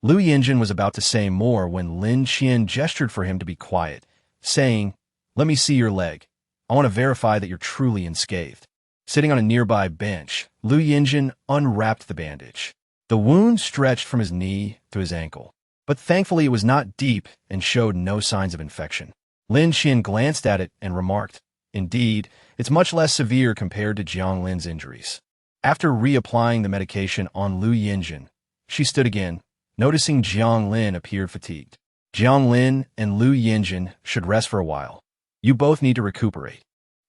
Lu Yinjin was about to say more when Lin Qian gestured for him to be quiet, saying, Let me see your leg. I want to verify that you're truly unscathed. Sitting on a nearby bench, Lu Yinjin unwrapped the bandage. The wound stretched from his knee to his ankle, but thankfully it was not deep and showed no signs of infection. Lin Qian glanced at it and remarked, Indeed, it's much less severe compared to Jiang Lin's injuries. After reapplying the medication on Lu Yinjin, she stood again, noticing Jiang Lin appeared fatigued. Jiang Lin and Lu Yinjin should rest for a while. You both need to recuperate.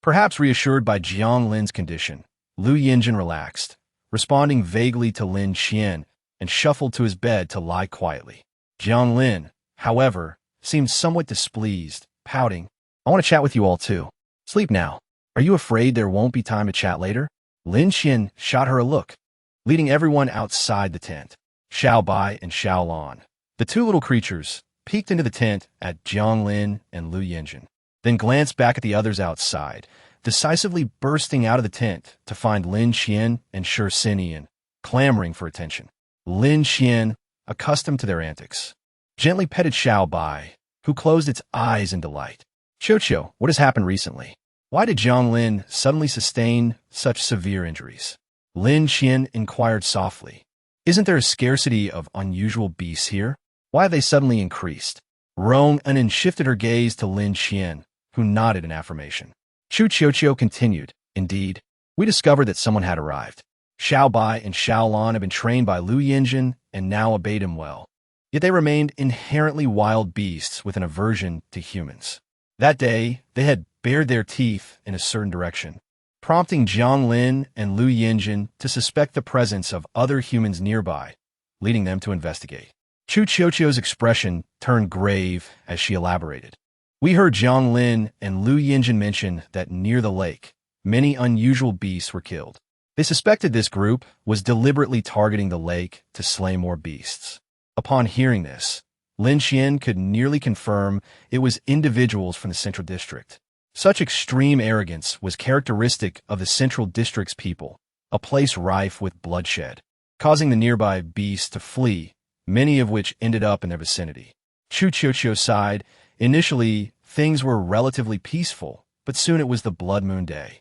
Perhaps reassured by Jiang Lin's condition, Lu Yinjin relaxed, responding vaguely to Lin Qian, and shuffled to his bed to lie quietly. Jiang Lin, however, seemed somewhat displeased, pouting, I want to chat with you all too. Sleep now. Are you afraid there won't be time to chat later? Lin Qian shot her a look, leading everyone outside the tent. Xiao Bai and Xiao Lan, the two little creatures, peeked into the tent at Jiang Lin and Lu Yinjin, then glanced back at the others outside, decisively bursting out of the tent to find Lin Qian and Shi Xinian clamoring for attention. Lin Qian, accustomed to their antics, gently petted Xiao Bai, who closed its eyes in delight. Qiu, what has happened recently? Why did Jiang Lin suddenly sustain such severe injuries? Lin Qian inquired softly. Isn't there a scarcity of unusual beasts here? Why have they suddenly increased? Rong Anin shifted her gaze to Lin Qian, who nodded in affirmation. Qiu continued, Indeed, we discovered that someone had arrived. Xiao Bai and Xiao Lan have been trained by Lu Yinjin and now obeyed him well. Yet they remained inherently wild beasts with an aversion to humans. That day, they had bared their teeth in a certain direction, prompting Jiang Lin and Lu Yinjin to suspect the presence of other humans nearby, leading them to investigate. Qiu's expression turned grave as she elaborated. We heard Jiang Lin and Lu Yinjin mention that near the lake, many unusual beasts were killed. They suspected this group was deliberately targeting the lake to slay more beasts. Upon hearing this, Lin Qian could nearly confirm it was individuals from the Central District. Such extreme arrogance was characteristic of the Central District's people, a place rife with bloodshed, causing the nearby beasts to flee, many of which ended up in their vicinity. Qiu sighed. Initially, things were relatively peaceful, but soon it was the Blood Moon Day.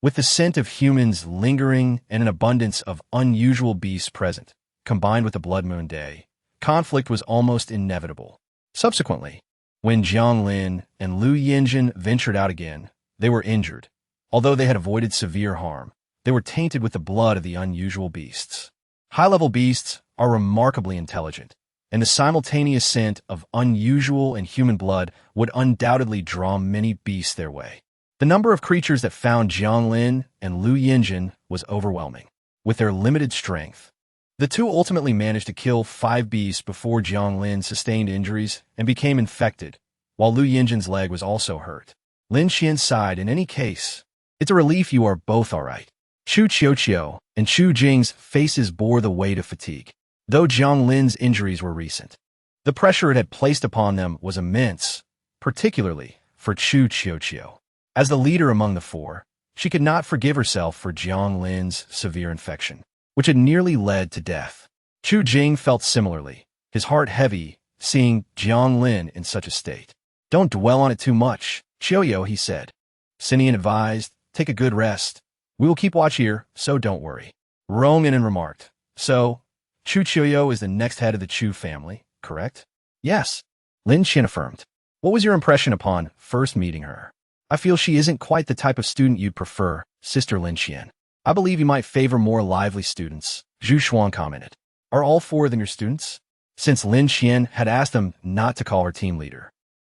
With the scent of humans lingering and an abundance of unusual beasts present, combined with the Blood Moon Day, conflict was almost inevitable. Subsequently, when Jiang Lin and Lu Yinjin ventured out again, they were injured. Although they had avoided severe harm, they were tainted with the blood of the unusual beasts. High-level beasts are remarkably intelligent, and the simultaneous scent of unusual and human blood would undoubtedly draw many beasts their way. The number of creatures that found Jiang Lin and Lu Yinjin was overwhelming. With their limited strength, the two ultimately managed to kill 5 beasts before Jiang Lin sustained injuries and became infected, while Lu Yinjin's leg was also hurt. Lin Qian sighed. In any case, it's a relief you are both all right. Chu Qiuqiu and Chu Jing's faces bore the weight of fatigue. Though Jiang Lin's injuries were recent, the pressure it had placed upon them was immense, particularly for Chu Qiuqiu. As the leader among the four, she could not forgive herself for Jiang Lin's severe infection, which had nearly led to death. Chu Jing felt similarly, his heart heavy, seeing Jiang Lin in such a state. "Don't dwell on it too much, Qiuyo," he said. Sinian advised, "Take a good rest. We will keep watch here, so don't worry." Rong Inen remarked, "So, Chu Qiuyo is the next head of the Chu family, correct?" "Yes," Lin Qian affirmed. "What was your impression upon first meeting her?" "I feel she isn't quite the type of student you'd prefer, Sister Lin Qian. I believe you might favor more lively students," Zhu Shuang commented. "Are all four of them your students?" Since Lin Qian had asked them not to call her team leader,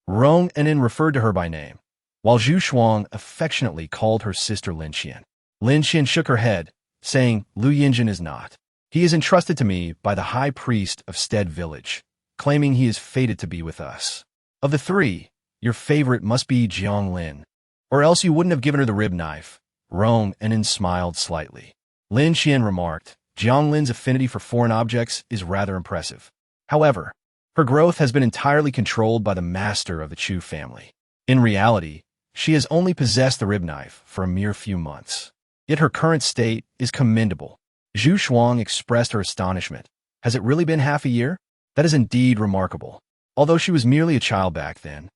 Rong Inen referred to her by name, while Zhu Shuang affectionately called her Sister Lin Qian. Lin Qian shook her head, saying, "Lu Yinjin is not. He is entrusted to me by the high priest of Stead Village, claiming he is fated to be with us. Of the three, your favorite must be Jiang Lin, or else you wouldn't have given her the rib knife." Rong Inen smiled slightly. Lin Qian remarked, "Jiang Lin's affinity for foreign objects is rather impressive. However, her growth has been entirely controlled by the master of the Chu family. In reality, she has only possessed the rib knife for a mere few months. Yet her current state is commendable." Zhu Shuang expressed her astonishment. "Has it really been half a year? That is indeed remarkable. Although she was merely a child back then,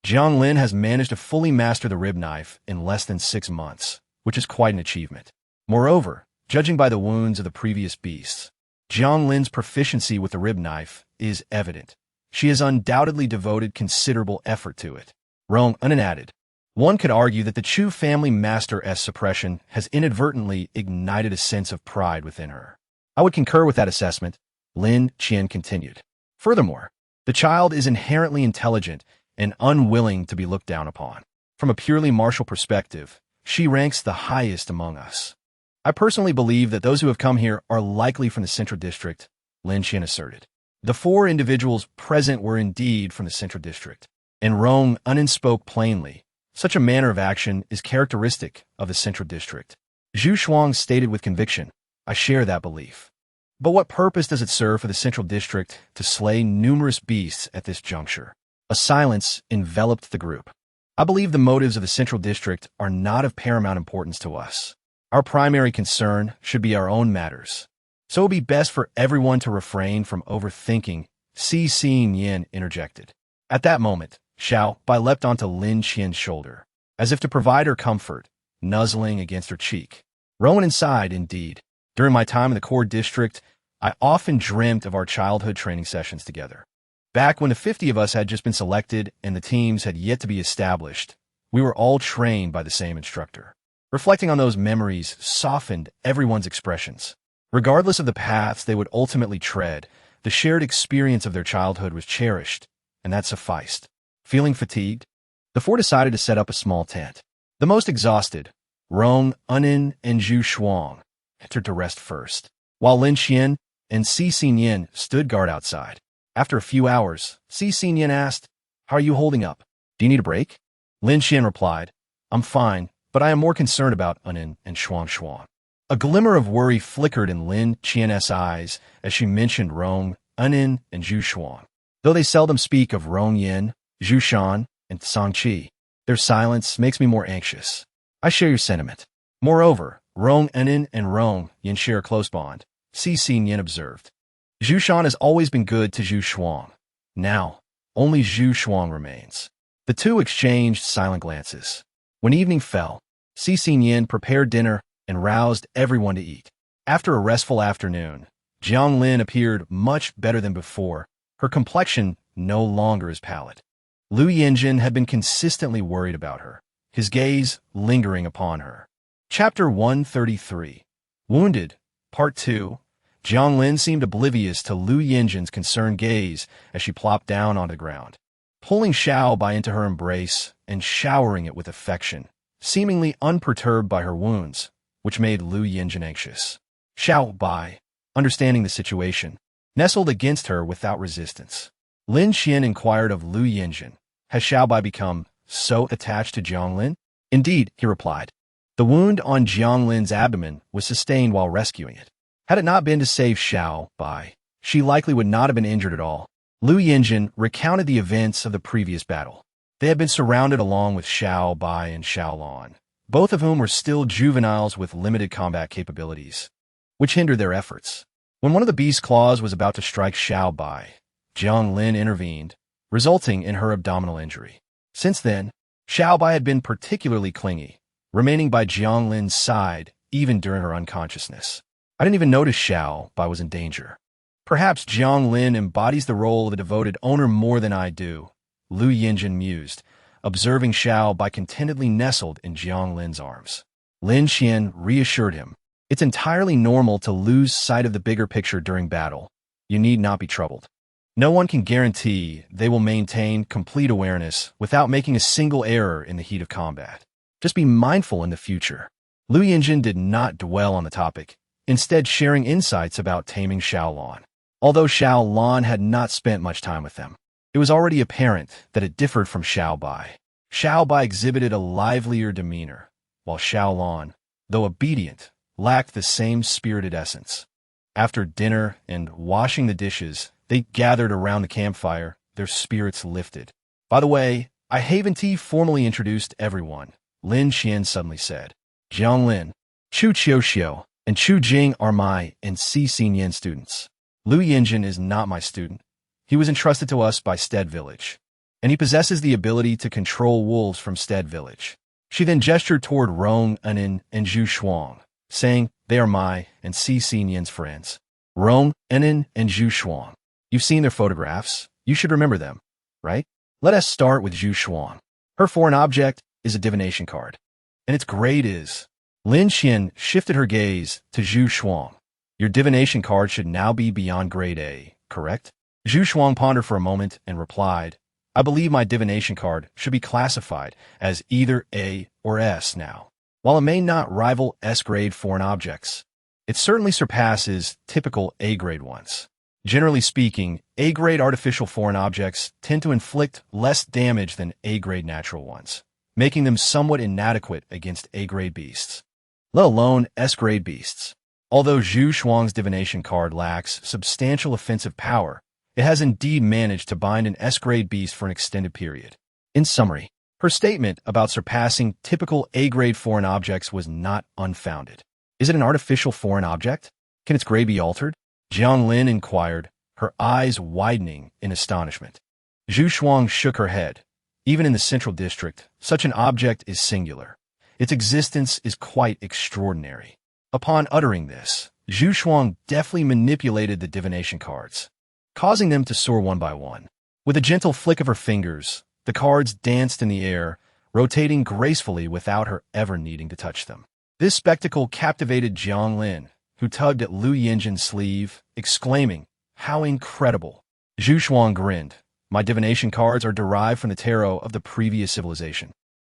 Jiang Lin has managed to fully master the rib knife in less than 6 months, which is quite an achievement. Moreover, judging by the wounds of the previous beasts, Jiang Lin's proficiency with the rib knife is evident. She has undoubtedly devoted considerable effort to it." Rong Inen added, "One could argue that the Chu family master's suppression has inadvertently ignited a sense of pride within her." "I would concur with that assessment," Lin Qian continued. "Furthermore, the child is inherently intelligent and unwilling to be looked down upon. From a purely martial perspective, she ranks the highest among us. I personally believe that those who have come here are likely from the Central District," Lin Qian asserted. The 4 individuals present were indeed from the Central District, and Rong Inen spoke plainly. Such a manner of action is characteristic of the Central District. Zhu Shuang stated with conviction, "I share that belief. But what purpose does it serve for the Central District to slay numerous beasts at this juncture?" A silence enveloped the group. "I believe the motives of the Central District are not of paramount importance to us. Our primary concern should be our own matters. So it would be best for everyone to refrain from overthinking," Xin Yin interjected. At that moment, Xiao Bai leapt onto Lin Qian's shoulder, as if to provide her comfort, nuzzling against her cheek. Rowan inside, indeed. During my time in the core district, I often dreamt of our childhood training sessions together. Back when the 50 of us had just been selected and the teams had yet to be established, we were all trained by the same instructor. Reflecting on those memories softened everyone's expressions. Regardless of the paths they would ultimately tread, the shared experience of their childhood was cherished, and that sufficed. Feeling fatigued, the 4 decided to set up a small tent. The most exhausted, Rong Inen and Zhu Shuang, entered to rest first, while Lin Qian and Xin Yin stood guard outside. After a few hours, Xin Yin asked, "How are you holding up? Do you need a break?" Lin Qian replied, "I'm fine, but I am more concerned about Inen and Shuang." A glimmer of worry flickered in Lin Qian's eyes as she mentioned Rong Inen and Zhu Shuang. Though they seldom speak of Rong Yin, Zhu Shan, and Song Qi, their silence makes me more anxious. I share your sentiment. Moreover, Rong Inen and Rong Yin share a close bond, Xin Yin observed. Zhu Shan has always been good to Zhu Shuang. Now, only Zhu Shuang remains. The two exchanged silent glances. When evening fell, Xin Yin prepared dinner and roused everyone to eat. After a restful afternoon, Jiang Lin appeared much better than before, her complexion no longer as pallid. Lu Yinjin had been consistently worried about her, his gaze lingering upon her. Chapter 133. Wounded, Part 2. Jiang Lin seemed oblivious to Lu Yinjin's concerned gaze as she plopped down onto the ground, pulling Xiao Bai into her embrace and showering it with affection, seemingly unperturbed by her wounds, which made Lu Yinjin anxious. Xiao Bai, understanding the situation, nestled against her without resistance. Lin Qian inquired of Lu Yinjin, "Has Xiao Bai become so attached to Jiang Lin?" "Indeed," he replied. The wound on Jiang Lin's abdomen was sustained while rescuing it. Had it not been to save Xiao Bai, she likely would not have been injured at all. Lu Yinjin recounted the events of the previous battle. They had been surrounded along with Xiao Bai and Xiao Lan, both of whom were still juveniles with limited combat capabilities, which hindered their efforts. When one of the beast's claws was about to strike Xiao Bai, Jiang Lin intervened, resulting in her abdominal injury. Since then, Xiao Bai had been particularly clingy, remaining by Jiang Lin's side even during her unconsciousness. I didn't even notice Xiao Bai was in danger. Perhaps Jiang Lin embodies the role of a devoted owner more than I do, Lu Yinjin mused, observing Xiao Bai contentedly nestled in Jiang Lin's arms. Lin Xian reassured him. It's entirely normal to lose sight of the bigger picture during battle. You need not be troubled. No one can guarantee they will maintain complete awareness without making a single error in the heat of combat. Just be mindful in the future. Lu Yinjin did not dwell on the topic, instead sharing insights about taming Xiao Lan. Although Xiao Lan had not spent much time with them, it was already apparent that it differed from Xiao Bai. Xiao Bai exhibited a livelier demeanor, while Xiao Lan, though obedient, lacked the same spirited essence. After dinner and washing the dishes, they gathered around the campfire, their spirits lifted. By the way, I Haven-T formally introduced everyone, Lin Xian suddenly said. Jiang Lin, Chu Qiuxiu, and Chu Jing are my and Cixin Yan students. Lu Yinjin is not my student. He was entrusted to us by Stead Village, and he possesses the ability to control wolves from Stead Village. She then gestured toward Rong Enin and Zhu Shuang, saying, they are my and Cixin Yan's friends. Rong Enin and Zhu Shuang. You've seen their photographs. You should remember them, right? Let us start with Zhu Shuang. Her foreign object is a divination card, and its grade is... Lin Xian shifted her gaze to Zhu Shuang. Your divination card should now be beyond grade A, correct? Zhu Shuang pondered for a moment and replied, I believe my divination card should be classified as either A or S now. While it may not rival S-grade foreign objects, it certainly surpasses typical A-grade ones. Generally speaking, A-grade artificial foreign objects tend to inflict less damage than A-grade natural ones, making them somewhat inadequate against A-grade beasts, let alone S-grade beasts. Although Zhu Shuang's divination card lacks substantial offensive power, it has indeed managed to bind an S-grade beast for an extended period. In summary, her statement about surpassing typical A-grade foreign objects was not unfounded. Is it an artificial foreign object? Can its grade be altered? Jiang Lin inquired, her eyes widening in astonishment. Zhu Shuang shook her head. Even in the central district, such an object is singular. Its existence is quite extraordinary. Upon uttering this, Zhu Shuang deftly manipulated the divination cards, causing them to soar one by one. With a gentle flick of her fingers, the cards danced in the air, rotating gracefully without her ever needing to touch them. This spectacle captivated Jiang Lin, who tugged at Lu Yinjin's sleeve, exclaiming, how incredible! Zhu Shuang grinned. My divination cards are derived from the tarot of the previous civilization.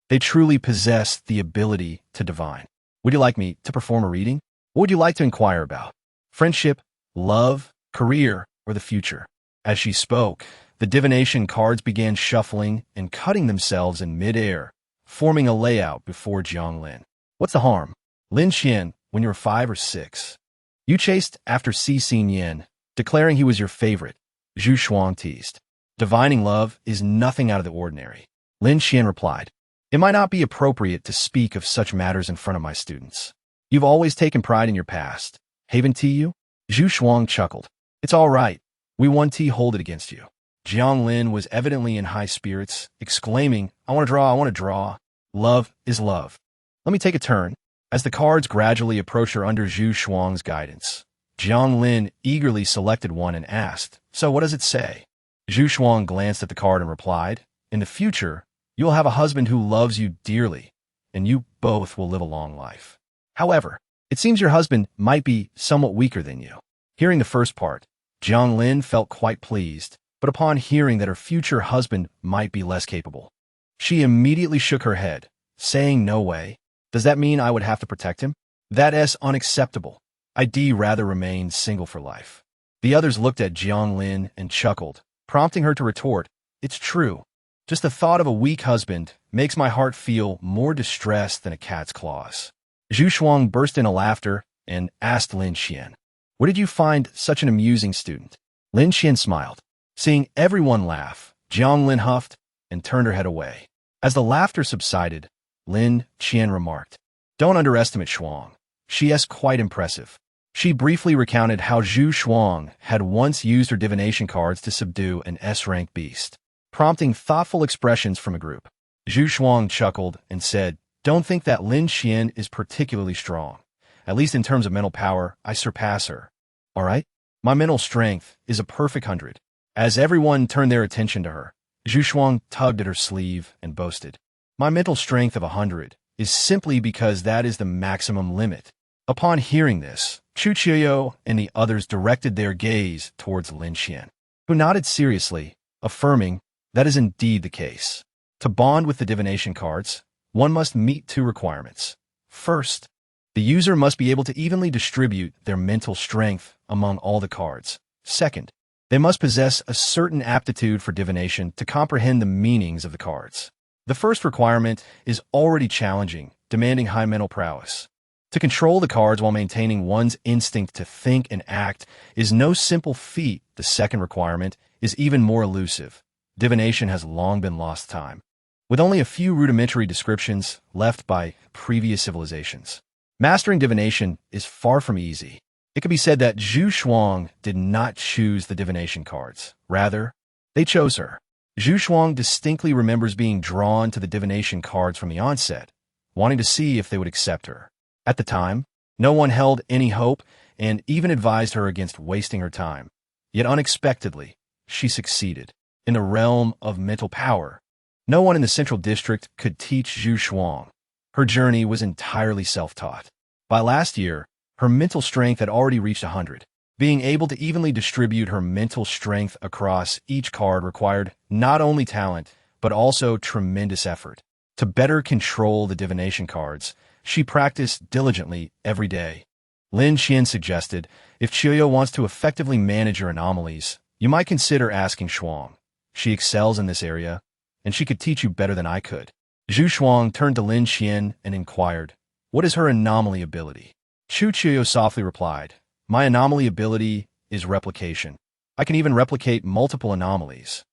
They truly possess the ability to divine. Would you like me to perform a reading? What would you like to inquire about? Friendship, love, career, or the future? As she spoke, the divination cards began shuffling and cutting themselves in mid-air, forming a layout before Jiang Lin. What's the harm? Lin Xian, when you were 5 or 6, you chased after Cixin Yan, declaring he was your favorite, Zhu Shuang teased. Divining love is nothing out of the ordinary. Lin Xian replied, it might not be appropriate to speak of such matters in front of my students. You've always taken pride in your past. Haven-T you? Zhu Shuang chuckled. It's all right. We 1T hold it against you. Jiang Lin was evidently in high spirits, exclaiming, I want to draw, I want to draw. Love is love. Let me take a turn. As the cards gradually approached her under Zhu Shuang's guidance, Jiang Lin eagerly selected one and asked, so what does it say? Zhu Shuang glanced at the card and replied, in the future, you will have a husband who loves you dearly, and you both will live a long life. However, it seems your husband might be somewhat weaker than you. Hearing the first part, Jiang Lin felt quite pleased, but upon hearing that her future husband might be less capable, she immediately shook her head, saying no way. Does that mean I would have to protect him? That is unacceptable. I'd rather remain single for life. The others looked at Jiang Lin and chuckled, prompting her to retort, it's true. Just the thought of a weak husband makes my heart feel more distressed than a cat's claws. Zhu Shuang burst into laughter and asked Lin Qian, "Where did you find such an amusing student?" Lin Qian smiled. Seeing everyone laugh, Jiang Lin huffed and turned her head away. As the laughter subsided, Lin Qian remarked, "Don't underestimate Shuang. She is quite impressive." She briefly recounted how Zhu Shuang had once used her divination cards to subdue an S-rank beast, prompting thoughtful expressions from a group. Zhu Shuang chuckled and said, "Don't think that Lin Qian is particularly strong. At least in terms of mental power, I surpass her. All right? My mental strength is a perfect 100. As everyone turned their attention to her, Zhu Shuang tugged at her sleeve and boasted, "My mental strength of 100 is simply because that is the maximum limit." Upon hearing this, Chu Qiuyo and the others directed their gaze towards Lin Qian, who nodded seriously, affirming that is indeed the case. To bond with the divination cards, one must meet two requirements. First, the user must be able to evenly distribute their mental strength among all the cards. Second, they must possess a certain aptitude for divination to comprehend the meanings of the cards. The first requirement is already challenging, demanding high mental prowess. To control the cards while maintaining one's instinct to think and act is no simple feat. The second requirement is even more elusive. Divination has long been lost time, with only a few rudimentary descriptions left by previous civilizations. Mastering divination is far from easy. It could be said that Zhu Shuang did not choose the divination cards. Rather, they chose her. Zhu Shuang distinctly remembers being drawn to the divination cards from the onset, wanting to see if they would accept her. At the time, no one held any hope and even advised her against wasting her time. Yet unexpectedly, she succeeded. In the realm of mental power, no one in the Central District could teach Zhu Shuang. Her journey was entirely self-taught. By last year, her mental strength had already reached 100. Being able to evenly distribute her mental strength across each card required not only talent, but also tremendous effort. To better control the divination cards, she practiced diligently every day. Lin Qian suggested, if Qiuyo wants to effectively manage your anomalies, you might consider asking Shuang. She excels in this area, and she could teach you better than I could. Zhu Shuang turned to Lin Qian and inquired, "What is her anomaly ability?" Chu Qiuyo softly replied, "My anomaly ability is replication. I can even replicate multiple anomalies,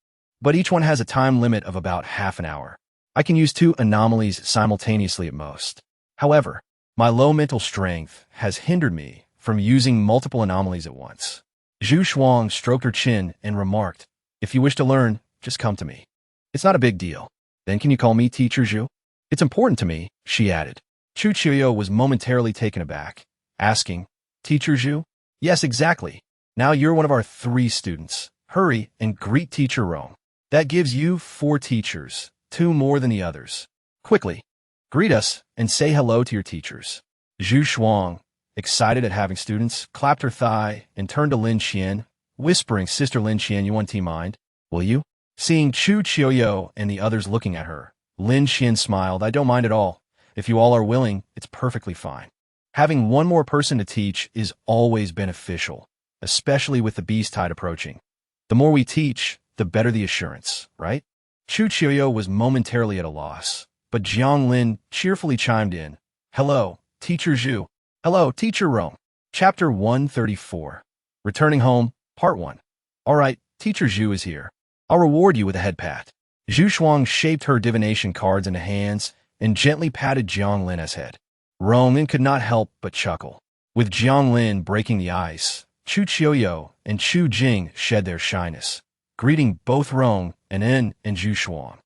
but each one has a time limit of about half an hour. I can use 2 anomalies simultaneously at most. However, my low mental strength has hindered me from using multiple anomalies at once." Zhu Shuang stroked her chin and remarked, "If you wish to learn, just come to me. It's not a big deal. Then can you call me Teacher Zhu?" "It's important to me," she added. Chu Qiuyo was momentarily taken aback, asking, "Teacher Zhu?" "Yes, exactly. Now you're one of our 3 students. Hurry and greet Teacher Rong. That gives you 4 teachers, 2 more than the others. Quickly, greet us and say hello to your teachers." Zhu Shuang, excited at having students, clapped her thigh and turned to Lin Qian, whispering, "Sister Lin Qian, you want mind? Will you?" Seeing Chu Qiuyo and the others looking at her, Lin Qian smiled, "I don't mind at all. If you all are willing, it's perfectly fine. Having one more person to teach is always beneficial, especially with the beast tide approaching. The more we teach, the better the assurance, right?" Chu Qiuyo was momentarily at a loss, but Jiang Lin cheerfully chimed in, "Hello, Teacher Zhu. Hello, Teacher Rong." Chapter 134. Returning Home, Part 1. "All right, Teacher Zhu is here. I'll reward you with a head pat." Zhu Shuang shaped her divination cards into hands and gently patted Jiang Lin's head. Rong could not help but chuckle. With Jiang Lin breaking the ice, Chu Qiuyo and Chu Jing shed their shyness, greeting both Rong and Zhu Shuang.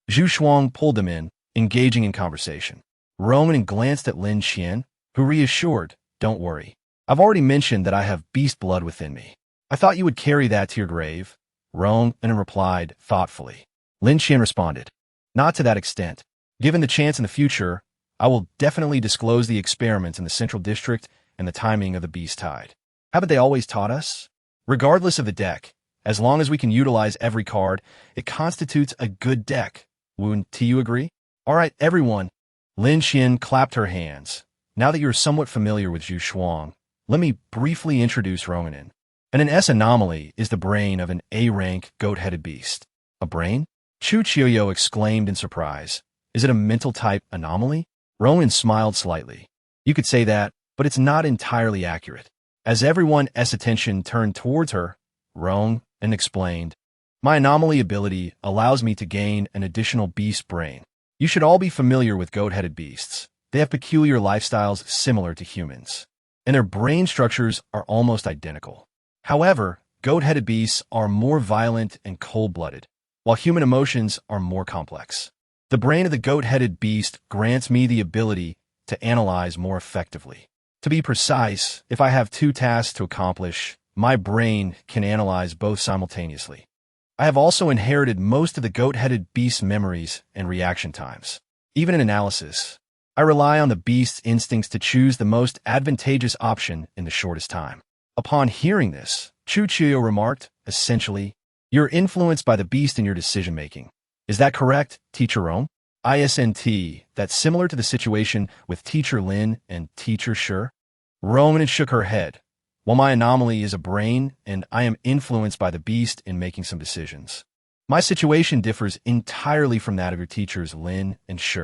Zhu Shuang pulled them in, engaging in conversation. Rong glanced at Lin Qian, who reassured, "Don't worry. I've already mentioned that I have beast blood within me. I thought you would carry that to your grave." Rong replied thoughtfully. Lin Qian responded, "Not to that extent. Given the chance in the future, I will definitely disclose the experiments in the Central District and the timing of the beast tide. Haven't they always taught us? Regardless of the deck, as long as we can utilize every card, it constitutes a good deck. Do you agree?" "All right, everyone." Lin Qian clapped her hands. "Now that you're somewhat familiar with Zhu Shuang, let me briefly introduce Ronganin. An S anomaly is the brain of an A-rank goat-headed beast." "A brain?" Chu Qiuyo exclaimed in surprise. "Is it a mental type anomaly?" Ronan smiled slightly. You could say that, but it's not entirely accurate. As everyone's attention turned towards her, Rong and explained, my anomaly ability allows me to gain an additional beast brain. You should all be familiar with goat-headed beasts. They have peculiar lifestyles similar to humans, and their brain structures are almost identical. However, goat-headed beasts are more violent and cold-blooded, while human emotions are more complex. The brain of the goat-headed beast grants me the ability to analyze more effectively. To be precise, if I have 2 tasks to accomplish, my brain can analyze both simultaneously. I have also inherited most of the goat-headed beast's memories and reaction times. Even in analysis, I rely on the beast's instincts to choose the most advantageous option in the shortest time. Upon hearing this, Chu Chiyo remarked, essentially, you're influenced by the beast in your decision-making. Is that correct, Teacher Rome? ISNT, that's similar to the situation with Teacher Lin and Teacher Shi. Roman shook her head. While my anomaly is a brain and I am influenced by the beast in making some decisions, my situation differs entirely from that of your teachers Lin and Shi.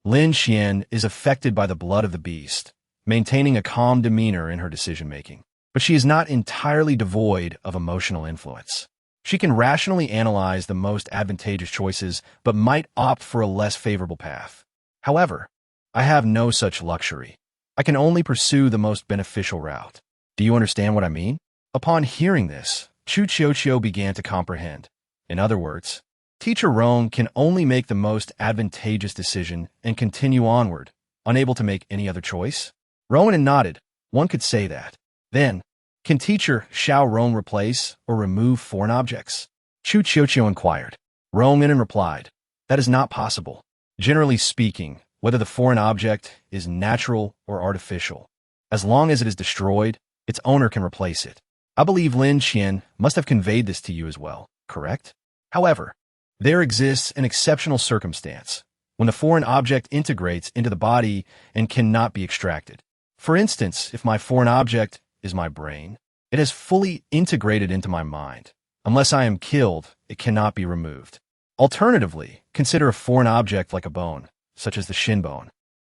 Lin Xian is affected by the blood of the beast, maintaining a calm demeanor in her decision-making, but she is not entirely devoid of emotional influence. She can rationally analyze the most advantageous choices, but might opt for a less favorable path. However, I have no such luxury. I can only pursue the most beneficial route. Do you understand what I mean? Upon hearing this, Chu Chiyo began to comprehend. In other words, Teacher Rong can only make the most advantageous decision and continue onward, unable to make any other choice? Ronan nodded. One could say that. Then, can Teacher Xiao Rong replace or remove foreign objects? Chu Chiyo inquired. Ronan replied, that is not possible. Generally speaking, whether the foreign object is natural or artificial, as long as it is destroyed, its owner can replace it. I believe Lin Xian must have conveyed this to you as well, correct? However, there exists an exceptional circumstance when the foreign object integrates into the body and cannot be extracted. For instance, if my foreign object is my brain, it has fully integrated into my mind. Unless I am killed, it cannot be removed. Alternatively, consider a foreign object like a bone, such as the shin bone.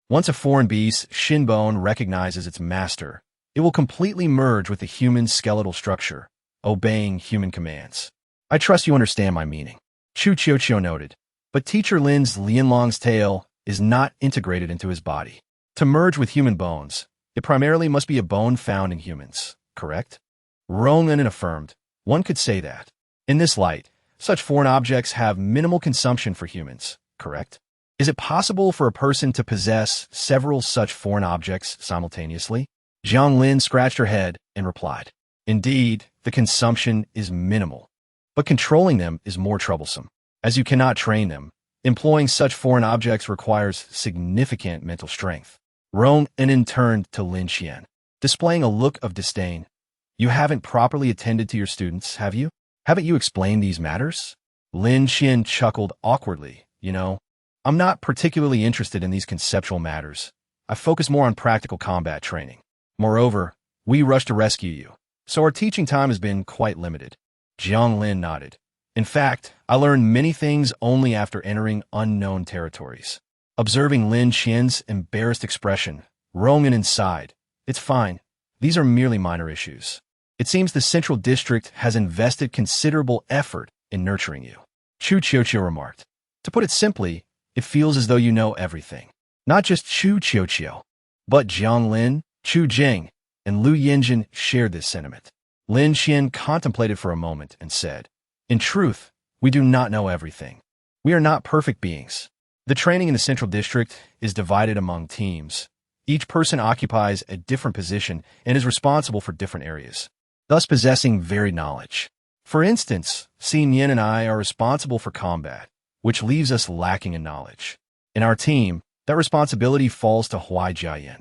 Once a foreign beast's shin bone recognizes its master, it will completely merge with the human skeletal structure, obeying human commands. I trust you understand my meaning. Chu Chiyo noted. But Teacher Lin's Lianlong's tail is not integrated into his body. To merge with human bones, it primarily must be a bone found in humans, correct? Ronan affirmed. One could say that. In this light, such foreign objects have minimal consumption for humans, correct? Is it possible for a person to possess several such foreign objects simultaneously? Jiang Lin scratched her head and replied, indeed, the consumption is minimal, but controlling them is more troublesome. As you cannot train them, employing such foreign objects requires significant mental strength. Ronan turned to Lin Xian, displaying a look of disdain. You haven't properly attended to your students, have you? Haven't you explained these matters? Lin Xian chuckled awkwardly. I'm not particularly interested in these conceptual matters. I focus more on practical combat training. Moreover, we rushed to rescue you, so our teaching time has been quite limited. Jiang Lin nodded. In fact, I learned many things only after entering unknown territories. Observing Lin Xian's embarrassed expression, Ronan sighed. It's fine. These are merely minor issues. It seems the Central District has invested considerable effort in nurturing you. Chu Chiyo remarked. To put it simply, it feels as though you know everything. Not just Chu Chiyo, but Jiang Lin, Chu Jing, and Lu Yinjin shared this sentiment. Lin Xian contemplated for a moment and said, in truth, we do not know everything. We are not perfect beings. The training in the Central District is divided among teams. Each person occupies a different position and is responsible for different areas, thus possessing varied knowledge. For instance, Xin Yin and I are responsible for combat, which leaves us lacking in knowledge. In our team, that responsibility falls to Huai Jiayan.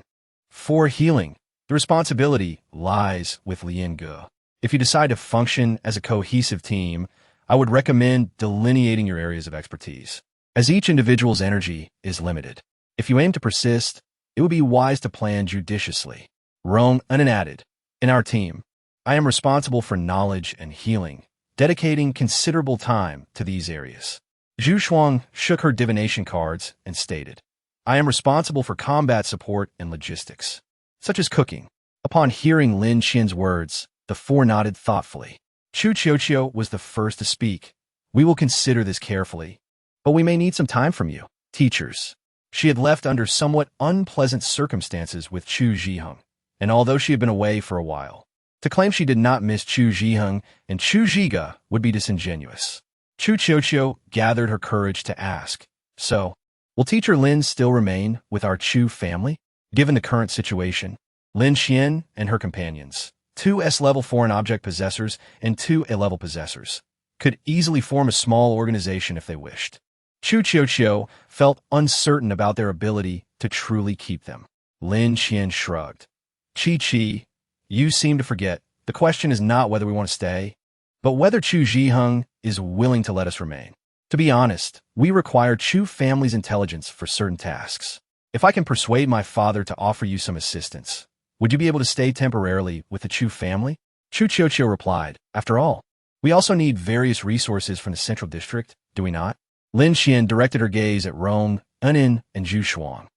For healing, the responsibility lies with Lian Ge. If you decide to function as a cohesive team, I would recommend delineating your areas of expertise, as each individual's energy is limited. If you aim to persist, it would be wise to plan judiciously. Ronan added, in our team, I am responsible for knowledge and healing, dedicating considerable time to these areas. Zhu Shuang shook her divination cards and stated, I am responsible for combat support and logistics, such as cooking. Upon hearing Lin Qian's words, the four nodded thoughtfully. Chu Qiuqiu was the first to speak. We will consider this carefully, but we may need some time from you, teachers. She had left under somewhat unpleasant circumstances with Chu Zhiheng, and although she had been away for a while, to claim she did not miss Chu Zhiheng and Chu Zhiga would be disingenuous. Chu Qiuqiu gathered her courage to ask, so, will teacher Lin still remain with our Chu family? Given the current situation, Lin Qian and her companions, 2 S-level foreign object possessors and 2 A-level possessors, could easily form a small organization if they wished. Chu Qiuqiu felt uncertain about their ability to truly keep them. Lin Qian shrugged. Chi, you seem to forget. The question is not whether we want to stay, but whether Chu Zhiheng is willing to let us remain. To be honest, we require Chu family's intelligence for certain tasks. If I can persuade my father to offer you some assistance, would you be able to stay temporarily with the Chu family? Chu Qiuqiu replied, after all, we also need various resources from the central district, do we not? Lin Qian directed her gaze at Rong, Anin, and Zhu Shuang.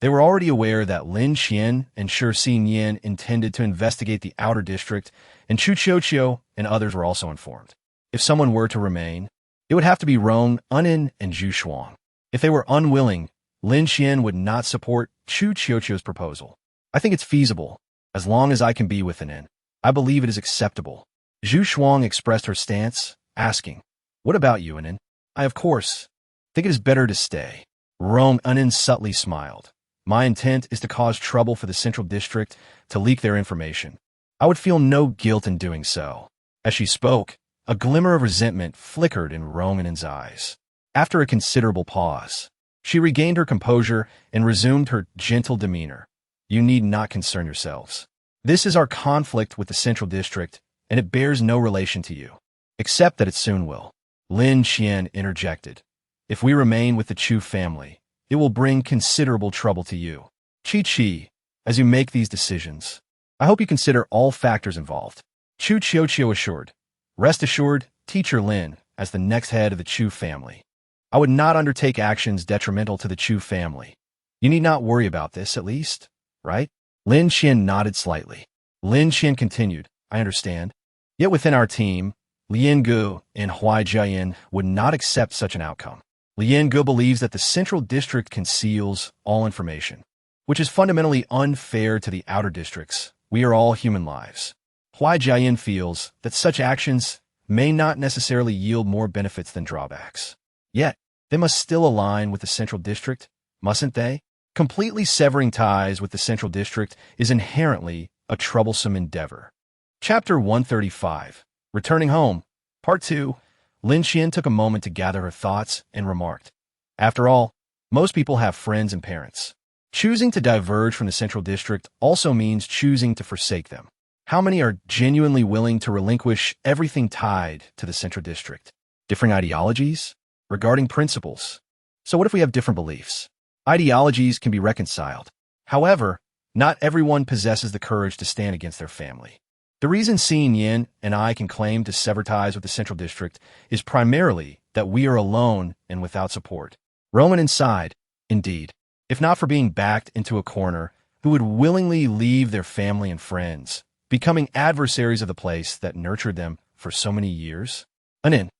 They were already aware that Lin Qian and Shi Xinyan intended to investigate the outer district, and Chu Qiuqiu and others were also informed. If someone were to remain, it would have to be Rong, Anin, and Zhu Shuang. If they were unwilling, Lin Qian would not support Chu Qiuqiu's proposal. I think it's feasible, as long as I can be with Anin. I believe it is acceptable. Zhu Shuang expressed her stance, asking, what about you, Anin? I, of course, think it is better to stay. Rong Anin subtly smiled. My intent is to cause trouble for the central district, to leak their information. I would feel no guilt in doing so. As she spoke, a glimmer of resentment flickered in Rong Anin's eyes. After a considerable pause, she regained her composure and resumed her gentle demeanor. You need not concern yourselves. This is our conflict with the central district, and it bears no relation to you, except that it soon will. Lin Qian interjected. If we remain with the Chu family, it will bring considerable trouble to you. Chi, as you make these decisions, I hope you consider all factors involved. Chu Qiuqiu assured. Rest assured, teacher Lin, as the next head of the Chu family, I would not undertake actions detrimental to the Chu family. You need not worry about this, at least, right? Lin Qian nodded slightly. Lin Qian continued, I understand. Yet within our team, Lian Gu and Huai Jiayan would not accept such an outcome. Lian Gu believes that the central district conceals all information, which is fundamentally unfair to the outer districts. We are all human lives. Huai Jiayan feels that such actions may not necessarily yield more benefits than drawbacks. Yet, they must still align with the central district, mustn't they? Completely severing ties with the central district is inherently a troublesome endeavor. Chapter 135. Returning Home. Part 2. Lin Qian took a moment to gather her thoughts and remarked, after all, most people have friends and parents. Choosing to diverge from the central district also means choosing to forsake them. How many are genuinely willing to relinquish everything tied to the central district? Differing ideologies? Regarding principles? So what if we have different beliefs? Ideologies can be reconciled. However, not everyone possesses the courage to stand against their family. The reason Xin Yin and I can claim to sever ties with the central district is primarily that we are alone and without support. Roman inside, indeed, if not for being backed into a corner, who would willingly leave their family and friends, becoming adversaries of the place that nurtured them for so many years? Anin.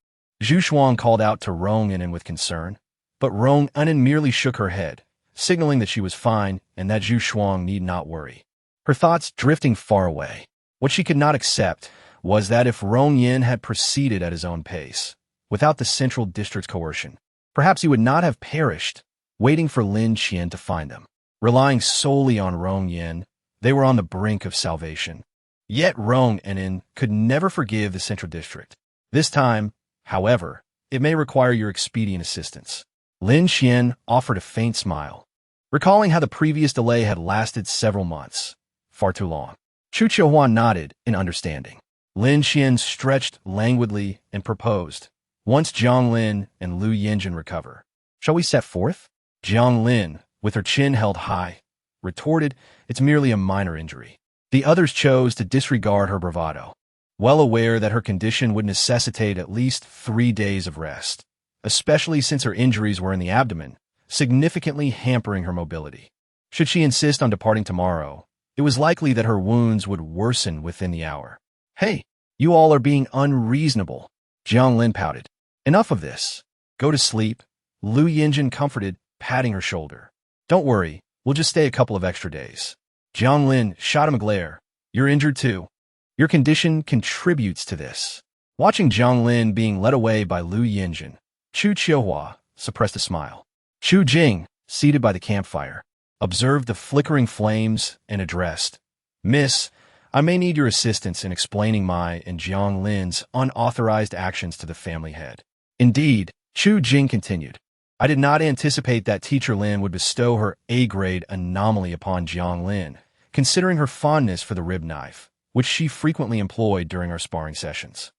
Zhu Shuang called out to Rong Anin with concern, but Rong Anin merely shook her head, signaling that she was fine and that Zhu Shuang need not worry. Her thoughts drifting far away. What she could not accept was that if Rong Yin had proceeded at his own pace, without the central district's coercion, perhaps he would not have perished, waiting for Lin Qian to find them. Relying solely on Rong Yin, they were on the brink of salvation. Yet Rong Anin could never forgive the central district. This time, however, it may require your expedient assistance. Lin Qian offered a faint smile, recalling how the previous delay had lasted several months. Far too long. Chu Qiuhuan nodded in understanding. Lin Qian stretched languidly and proposed, once Jiang Lin and Lu Yinjin recover, shall we set forth? Jiang Lin, with her chin held high, retorted, it's merely a minor injury. The others chose to disregard her bravado, well aware that her condition would necessitate at least 3 days of rest, especially since her injuries were in the abdomen, significantly hampering her mobility. Should she insist on departing tomorrow, it was likely that her wounds would worsen within the hour. "Hey, you all are being unreasonable," Jiang Lin pouted. "Enough of this. Go to sleep," Lu Yinjin comforted, patting her shoulder. "Don't worry, we'll just stay a couple of extra days." Jiang Lin shot him a glare. "You're injured too. Your condition contributes to this." Watching Jiang Lin being led away by Lu Yinjin, Chu Qiuhua suppressed a smile. Chu Jing, seated by the campfire, observed the flickering flames and addressed, "Miss, I may need your assistance in explaining my and Jiang Lin's unauthorized actions to the family head." "Indeed," Chu Jing continued, "I did not anticipate that Teacher Lin would bestow her A-grade anomaly upon Jiang Lin, considering her fondness for the rib knife, which she frequently employed during our sparring sessions.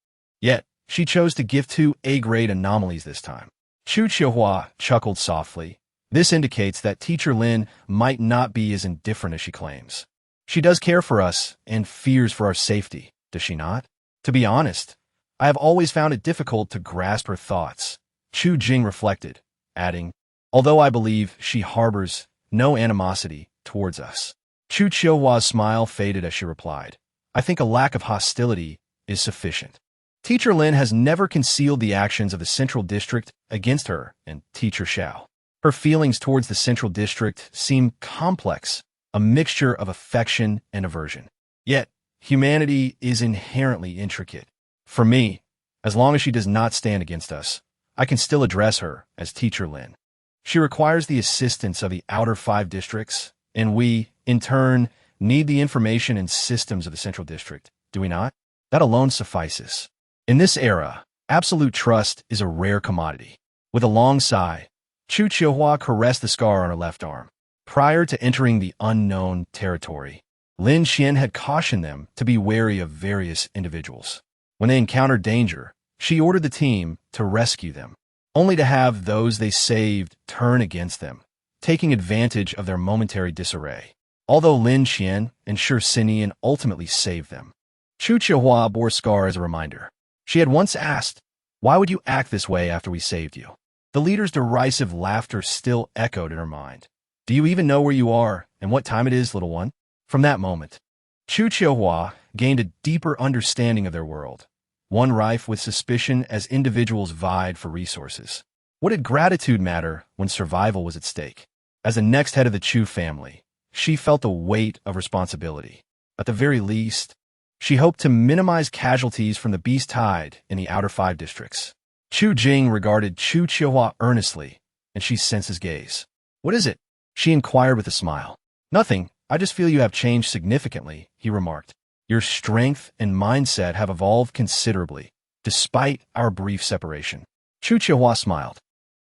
Yet, she chose to give 2 A-grade anomalies this time." Chu Qiuhua chuckled softly. "This indicates that Teacher Lin might not be as indifferent as she claims. She does care for us and fears for our safety, does she not? To be honest, I have always found it difficult to grasp her thoughts." Chu Jing reflected, adding, "Although I believe she harbors no animosity towards us." Chu Qiuhua's smile faded as she replied, "I think a lack of hostility is sufficient. Teacher Lin has never concealed the actions of the Central District against her and Teacher Xiao. Her feelings towards the Central District seem complex, a mixture of affection and aversion. Yet, humanity is inherently intricate. For me, as long as she does not stand against us, I can still address her as Teacher Lin. She requires the assistance of the outer 5 districts, and we, in turn, need the information and systems of the Central District, do we not? That alone suffices. In this era, absolute trust is a rare commodity." With a long sigh, Chu Qiuhua caressed the scar on her left arm. Prior to entering the unknown territory, Lin Xian had cautioned them to be wary of various individuals. When they encountered danger, she ordered the team to rescue them, only to have those they saved turn against them, taking advantage of their momentary disarray. Although Lin Xian and Shi Sinian ultimately saved them, Chu Qiuhua bore scar as a reminder. She had once asked, "Why would you act this way after we saved you?" The leader's derisive laughter still echoed in her mind. "Do you even know where you are and what time it is, little one?" From that moment, Chu Qiuhua gained a deeper understanding of their world, one rife with suspicion as individuals vied for resources. What did gratitude matter when survival was at stake? As the next head of the Chu family, she felt the weight of responsibility. At the very least, she hoped to minimize casualties from the beast tide in the outer 5 districts. Chu Jing regarded Chu Qiuhua earnestly, and she sensed his gaze. "What is it?" she inquired with a smile. "Nothing. I just feel you have changed significantly," he remarked. "Your strength and mindset have evolved considerably, despite our brief separation." Chu Qiuhua smiled.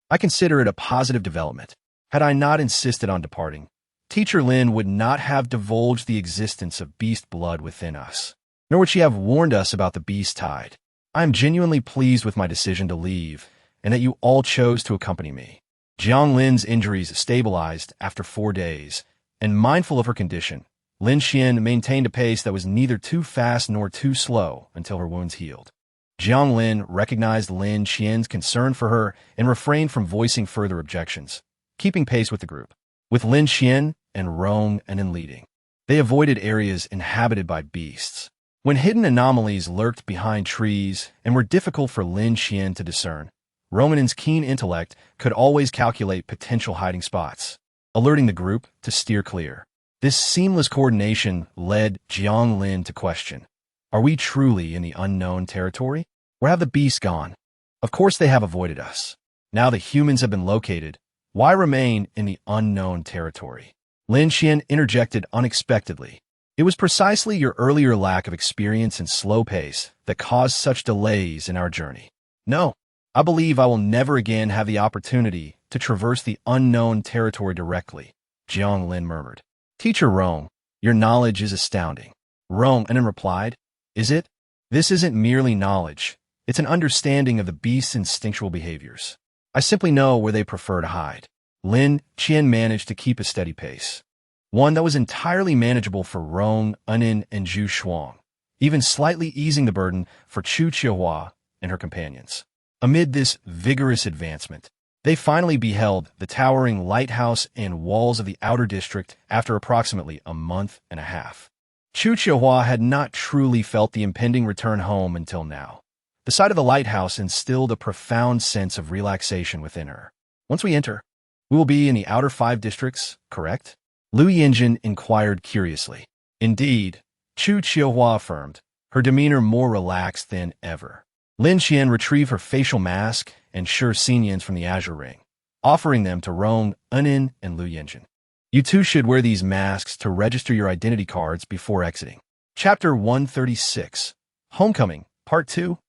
"I consider it a positive development. Had I not insisted on departing, Teacher Lin would not have divulged the existence of beast blood within us, nor would she have warned us about the beast tide. I am genuinely pleased with my decision to leave, and that you all chose to accompany me." Jiang Lin's injuries stabilized after 4 days, and mindful of her condition, Lin Xian maintained a pace that was neither too fast nor too slow until her wounds healed. Jiang Lin recognized Lin Xian's concern for her and refrained from voicing further objections, keeping pace with the group. With Lin Xian and Rong and leading, they avoided areas inhabited by beasts. When hidden anomalies lurked behind trees and were difficult for Lin Xian to discern, Romanen's keen intellect could always calculate potential hiding spots, alerting the group to steer clear. This seamless coordination led Jiang Lin to question, "Are we truly in the unknown territory? Where have the beasts gone? Of course they have avoided us. Now the humans have been located. Why remain in the unknown territory?" Lin Xian interjected unexpectedly. "It was precisely your earlier lack of experience and slow pace that caused such delays in our journey. No, I believe I will never again have the opportunity to traverse the unknown territory directly," Jiang Lin murmured. "Teacher Rong, your knowledge is astounding." Rong and replied, "Is it? This isn't merely knowledge. It's an understanding of the beast's instinctual behaviors. I simply know where they prefer to hide." Lin Qian managed to keep a steady pace, one that was entirely manageable for Rong, Anin, and Zhu Shuang, even slightly easing the burden for Chu Qiuhua and her companions. Amid this vigorous advancement, They finally beheld the towering lighthouse and walls of the outer district after approximately a month and a half. Chu Qiuhua had not truly felt the impending return home until now. The sight of the lighthouse instilled a profound sense of relaxation within her. Once we enter, we will be in the outer 5 districts, correct? Lu Yinjin inquired curiously. Indeed, Chu Qiuhua affirmed, her demeanor more relaxed than ever. Lin Qian retrieved her facial mask and sure Xinians from the Azure Ring, offering them to Rong, Enin, and Lu Yinjin. You too should wear these masks to register your identity cards before exiting. Chapter 136, Homecoming, Part 2?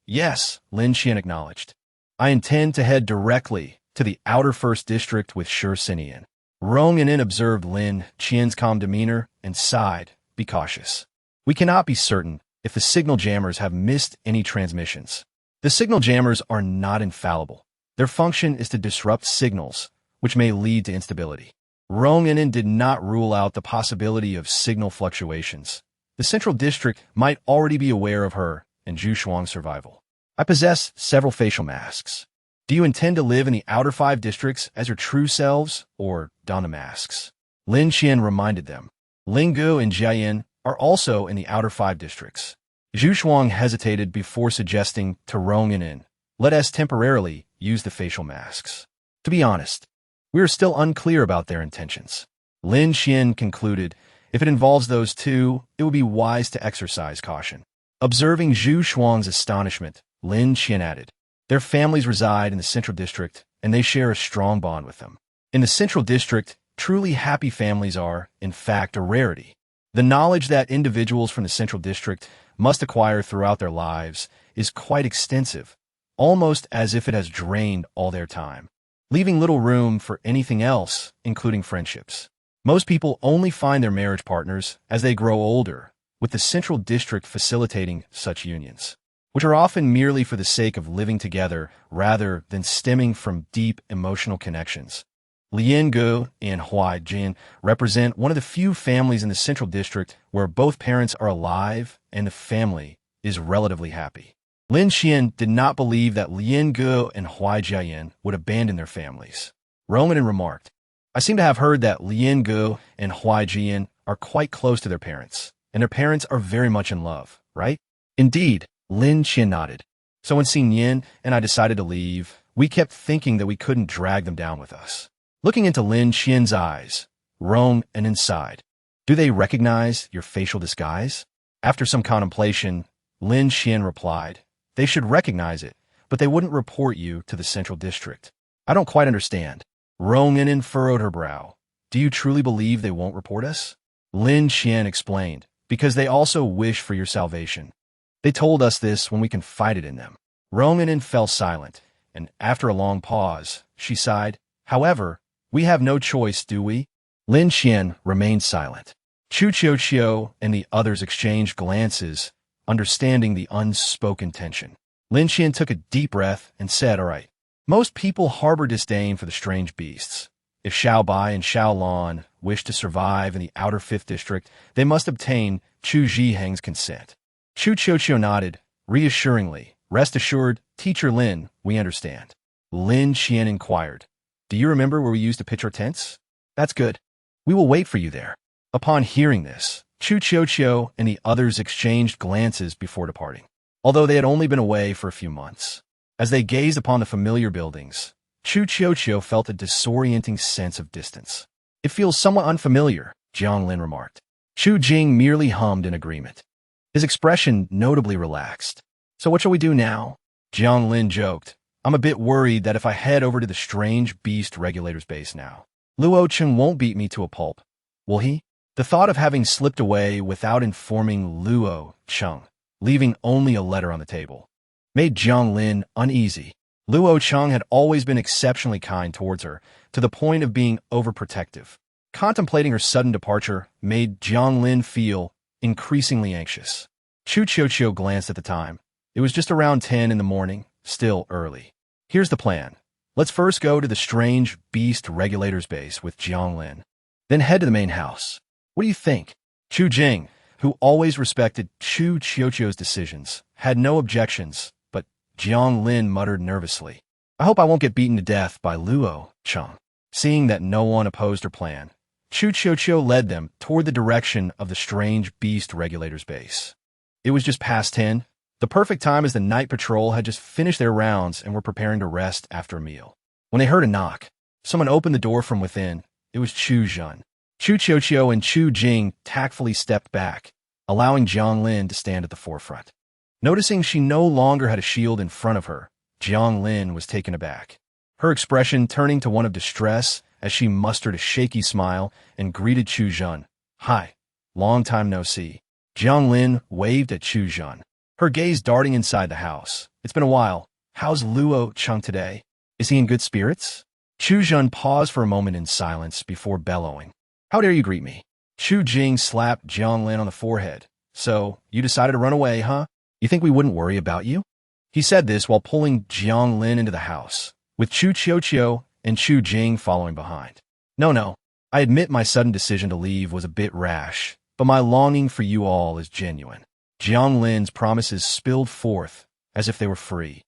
Yes, Lin Qian acknowledged. I intend to head directly to the outer 1st district with Sure Xinian. Rong Enin observed Lin Qian's calm demeanor and sighed, be cautious. We cannot be certain if the signal jammers have missed any transmissions. The signal jammers are not infallible. Their function is to disrupt signals, which may lead to instability. Rong Enin did not rule out the possibility of signal fluctuations. The Central District might already be aware of her and Zhu Shuang's survival. I possess several facial masks. Do you intend to live in the outer 5 districts as your true selves, or don the masks? Lin Qian reminded them. Ling Gu and Jiayin are also in the outer 5 districts. Zhu Shuang hesitated before suggesting to Rong Enin, let us temporarily use the facial masks. To be honest, we are still unclear about their intentions. Lin Qian concluded, if it involves those two, it would be wise to exercise caution. Observing Zhu Shuang's astonishment, Lin Qian added, their families reside in the Central District, and they share a strong bond with them. In the Central District, truly happy families are, in fact, a rarity. The knowledge that individuals from the Central District must acquire throughout their lives is quite extensive, almost as if it has drained all their time, leaving little room for anything else, including friendships. Most people only find their marriage partners as they grow older, with the Central District facilitating such unions, which are often merely for the sake of living together rather than stemming from deep emotional connections. Lian Gu and Huai Jin represent one of the few families in the Central District where both parents are alive and the family is relatively happy. Lin Qian did not believe that Lian Gu and Huai Jiayin would abandon their families. Rong Enin remarked, I seem to have heard that Lian Gu and Huai Jiayin are quite close to their parents, and their parents are very much in love, right? Indeed, Lin Qian nodded. So when Xinyan and I decided to leave, we kept thinking that we couldn't drag them down with us. Looking into Lin Qian's eyes, Rong Enin sighed. Do they recognize your facial disguise? After some contemplation, Lin Qian replied, they should recognize it, but they wouldn't report you to the Central District. I don't quite understand. Rong Enin furrowed her brow. Do you truly believe they won't report us? Lin Qian explained, because they also wish for your salvation. They told us this when we confided in them. Rong Enin fell silent, and after a long pause, she sighed, however, we have no choice, do we? Lin Qian remained silent. Chu Qiuqiu and the others exchanged glances, understanding the unspoken tension. Lin Qian took a deep breath and said, all right, most people harbor disdain for the strange beasts. If Xiao Bai and Xiao Lan wish to survive in the outer 5th district, they must obtain Chu Zhiheng's consent. Chu Qiuqiu nodded, reassuringly. Rest assured, Teacher Lin, we understand. Lin Qian inquired, do you remember where we used to pitch our tents? That's good. We will wait for you there. Upon hearing this, Chu Qiuqiu and the others exchanged glances before departing, although they had only been away for a few months. As they gazed upon the familiar buildings, Chu Qiuqiu felt a disorienting sense of distance. It feels somewhat unfamiliar, Jiang Lin remarked. Chu Jing merely hummed in agreement. His expression notably relaxed. So what shall we do now? Jiang Lin joked. I'm a bit worried that if I head over to the strange beast regulator's base now, Luo Cheng won't beat me to a pulp. Will he? The thought of having slipped away without informing Luo Cheng, leaving only a letter on the table, made Jiang Lin uneasy. Luo Cheng had always been exceptionally kind towards her, to the point of being overprotective. Contemplating her sudden departure made Jiang Lin feel increasingly anxious. Chu Qiuqiu glanced at the time. It was just around 10 in the morning, still early. Here's the plan. Let's first go to the strange beast regulator's base with Jiang Lin, then head to the main house. What do you think? Chu Jing, who always respected Chu Qiuqiu's decisions, had no objections, but Jiang Lin muttered nervously. I hope I won't get beaten to death by Luo Cheng. Seeing that no one opposed her plan, Chu Qiuqiu led them toward the direction of the strange beast regulator's base. It was just past 10, the perfect time as the night patrol had just finished their rounds and were preparing to rest after a meal. When they heard a knock, someone opened the door from within. It was Chu Zhen. Chu Qiuqiu and Chu Jing tactfully stepped back, allowing Jiang Lin to stand at the forefront. Noticing she no longer had a shield in front of her, Jiang Lin was taken aback, her expression turning to one of distress as she mustered a shaky smile and greeted Chu Zhen. "Hi, long time no see." Jiang Lin waved at Chu Zhen, her gaze darting inside the house. "It's been a while. How's Luo Cheng today? Is he in good spirits?" Chu Zhen paused for a moment in silence before bellowing. "How dare you greet me?" Chu Jing slapped Jiang Lin on the forehead. "So, you decided to run away, huh? You think we wouldn't worry about you?" He said this while pulling Jiang Lin into the house, with Chu Qiuqiu and Chu Jing following behind. No, I admit my sudden decision to leave was a bit rash, but my longing for you all is genuine. Jiang Lin's promises spilled forth as if they were free.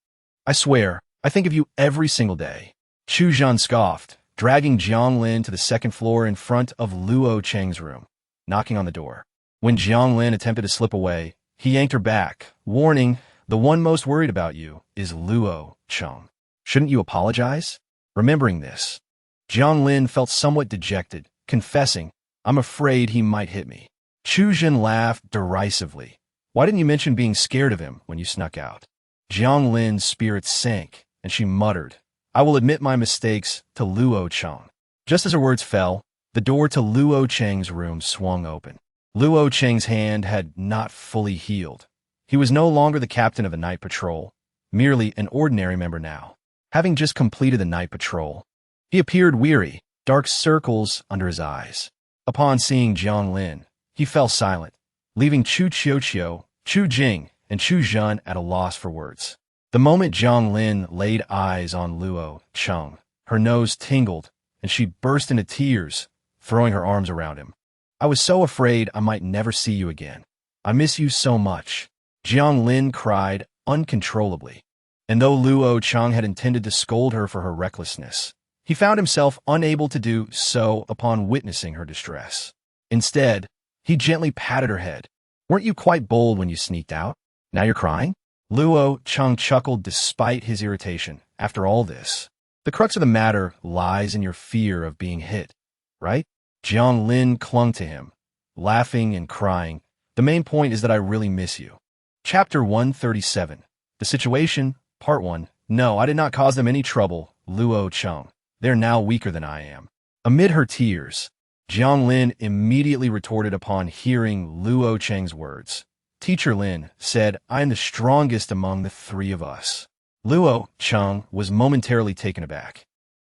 "I swear, I think of you every single day." Chu Zhen scoffed, dragging Jiang Lin to the second floor in front of Luo Cheng's room, knocking on the door. When Jiang Lin attempted to slip away, he yanked her back, warning, "The one most worried about you is Luo Cheng. Shouldn't you apologize?" Remembering this, Jiang Lin felt somewhat dejected, confessing, "I'm afraid he might hit me." Chu Zhen laughed derisively. "Why didn't you mention being scared of him when you snuck out?" Jiang Lin's spirits sank, and she muttered, "I will admit my mistakes to Luo Cheng." Just as her words fell, the door to Luo Cheng's room swung open. Luo Cheng's hand had not fully healed. He was no longer the captain of a night patrol, merely an ordinary member now. Having just completed the night patrol, he appeared weary, dark circles under his eyes. Upon seeing Jiang Lin, he fell silent, leaving Chu Qiuqiu, Chu Jing, and Chu Zhen at a loss for words. The moment Jiang Lin laid eyes on Luo Cheng, her nose tingled, and she burst into tears, throwing her arms around him. "I was so afraid I might never see you again. I miss you so much." Jiang Lin cried uncontrollably. And though Luo Cheng had intended to scold her for her recklessness, he found himself unable to do so upon witnessing her distress. Instead, he gently patted her head. "Weren't you quite bold when you sneaked out? Now you're crying?" Luo Cheng chuckled despite his irritation. "After all this, the crux of the matter lies in your fear of being hit, right?" Jiang Lin clung to him, laughing and crying. "The main point is that I really miss you." Chapter 137. The Situation, Part 1. "No, I did not cause them any trouble, Luo Cheng. They're now weaker than I am." Amid her tears, Jiang Lin immediately retorted upon hearing Luo Cheng's words. "Teacher Lin said, I am the strongest among the three of us." Luo Cheng was momentarily taken aback.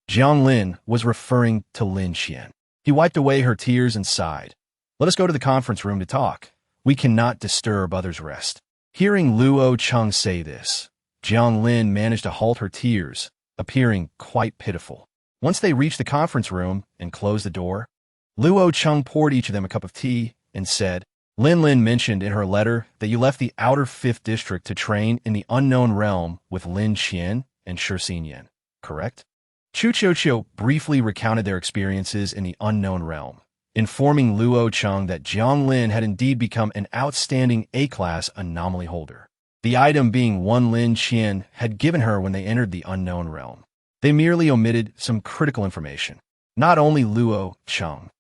Jiang Lin was referring to Lin Qian. He wiped away her tears and sighed. "Let us go to the conference room to talk. We cannot disturb others' rest." Hearing Luo Cheng say this, Jiang Lin managed to halt her tears, appearing quite pitiful. Once they reached the conference room and closed the door, Luo Cheng poured each of them a cup of tea and said, Lin mentioned in her letter that you left the outer 5th district to train in the unknown realm with Lin Qian and Shi Xinyan, correct?" Chu Qiuqiu briefly recounted their experiences in the unknown realm, informing Luo Cheng that Jiang Lin had indeed become an outstanding A-class anomaly holder, the item being one Lin Qian had given her when they entered the unknown realm. They merely omitted some critical information. Not only Luo Cheng,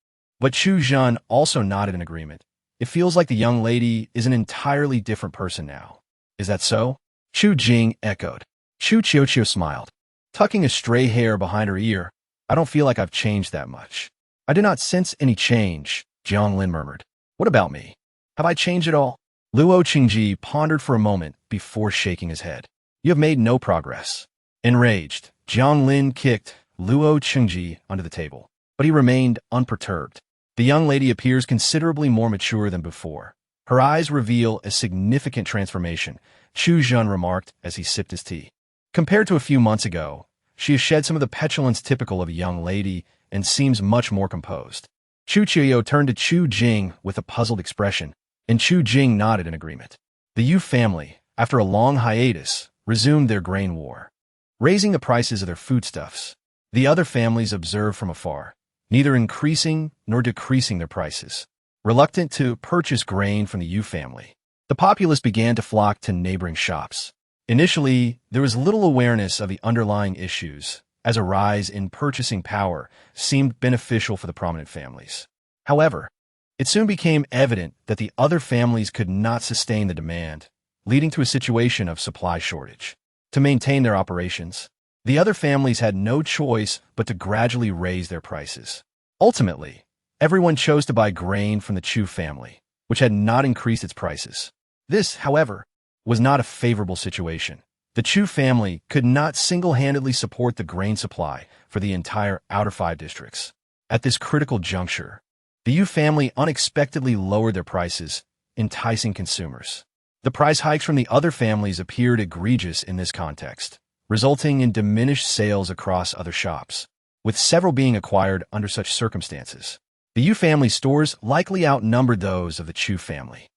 but Chu Zhen also nodded in agreement. "It feels like the young lady is an entirely different person now. Is that so?" Chu Jing echoed. Chu Qiuqiu smiled, tucking a stray hair behind her ear. "I don't feel like I've changed that much." "I do not sense any change," Jiang Lin murmured. "What about me? Have I changed at all?" Luo Qingji pondered for a moment before shaking his head. "You have made no progress." Enraged, Jiang Lin kicked Luo Qingji under the table, but he remained unperturbed. "The young lady appears considerably more mature than before. Her eyes reveal a significant transformation," Chu Zhen remarked as he sipped his tea. "Compared to a few months ago, she has shed some of the petulance typical of a young lady and seems much more composed." Chu Qiuqiu turned to Chu Jing with a puzzled expression, and Chu Jing nodded in agreement. The Yu family, after a long hiatus, resumed their grain war. raising the prices of their foodstuffs. The other families observed from afar, neither increasing nor decreasing their prices. Reluctant to purchase grain from the Yu family, the populace began to flock to neighboring shops. Initially, there was little awareness of the underlying issues, as a rise in purchasing power seemed beneficial for the prominent families. However, it soon became evident that the other families could not sustain the demand, leading to a situation of supply shortage. To maintain their operations, the other families had no choice but to gradually raise their prices. Ultimately, everyone chose to buy grain from the Chu family, which had not increased its prices. This, however, was not a favorable situation. The Chu family could not single-handedly support the grain supply for the entire outer 5 districts. At this critical juncture, the Yu family unexpectedly lowered their prices, enticing consumers. The price hikes from the other families appeared egregious in this context, resulting in diminished sales across other shops, with several being acquired under such circumstances. The Yu family stores likely outnumbered those of the Chu family.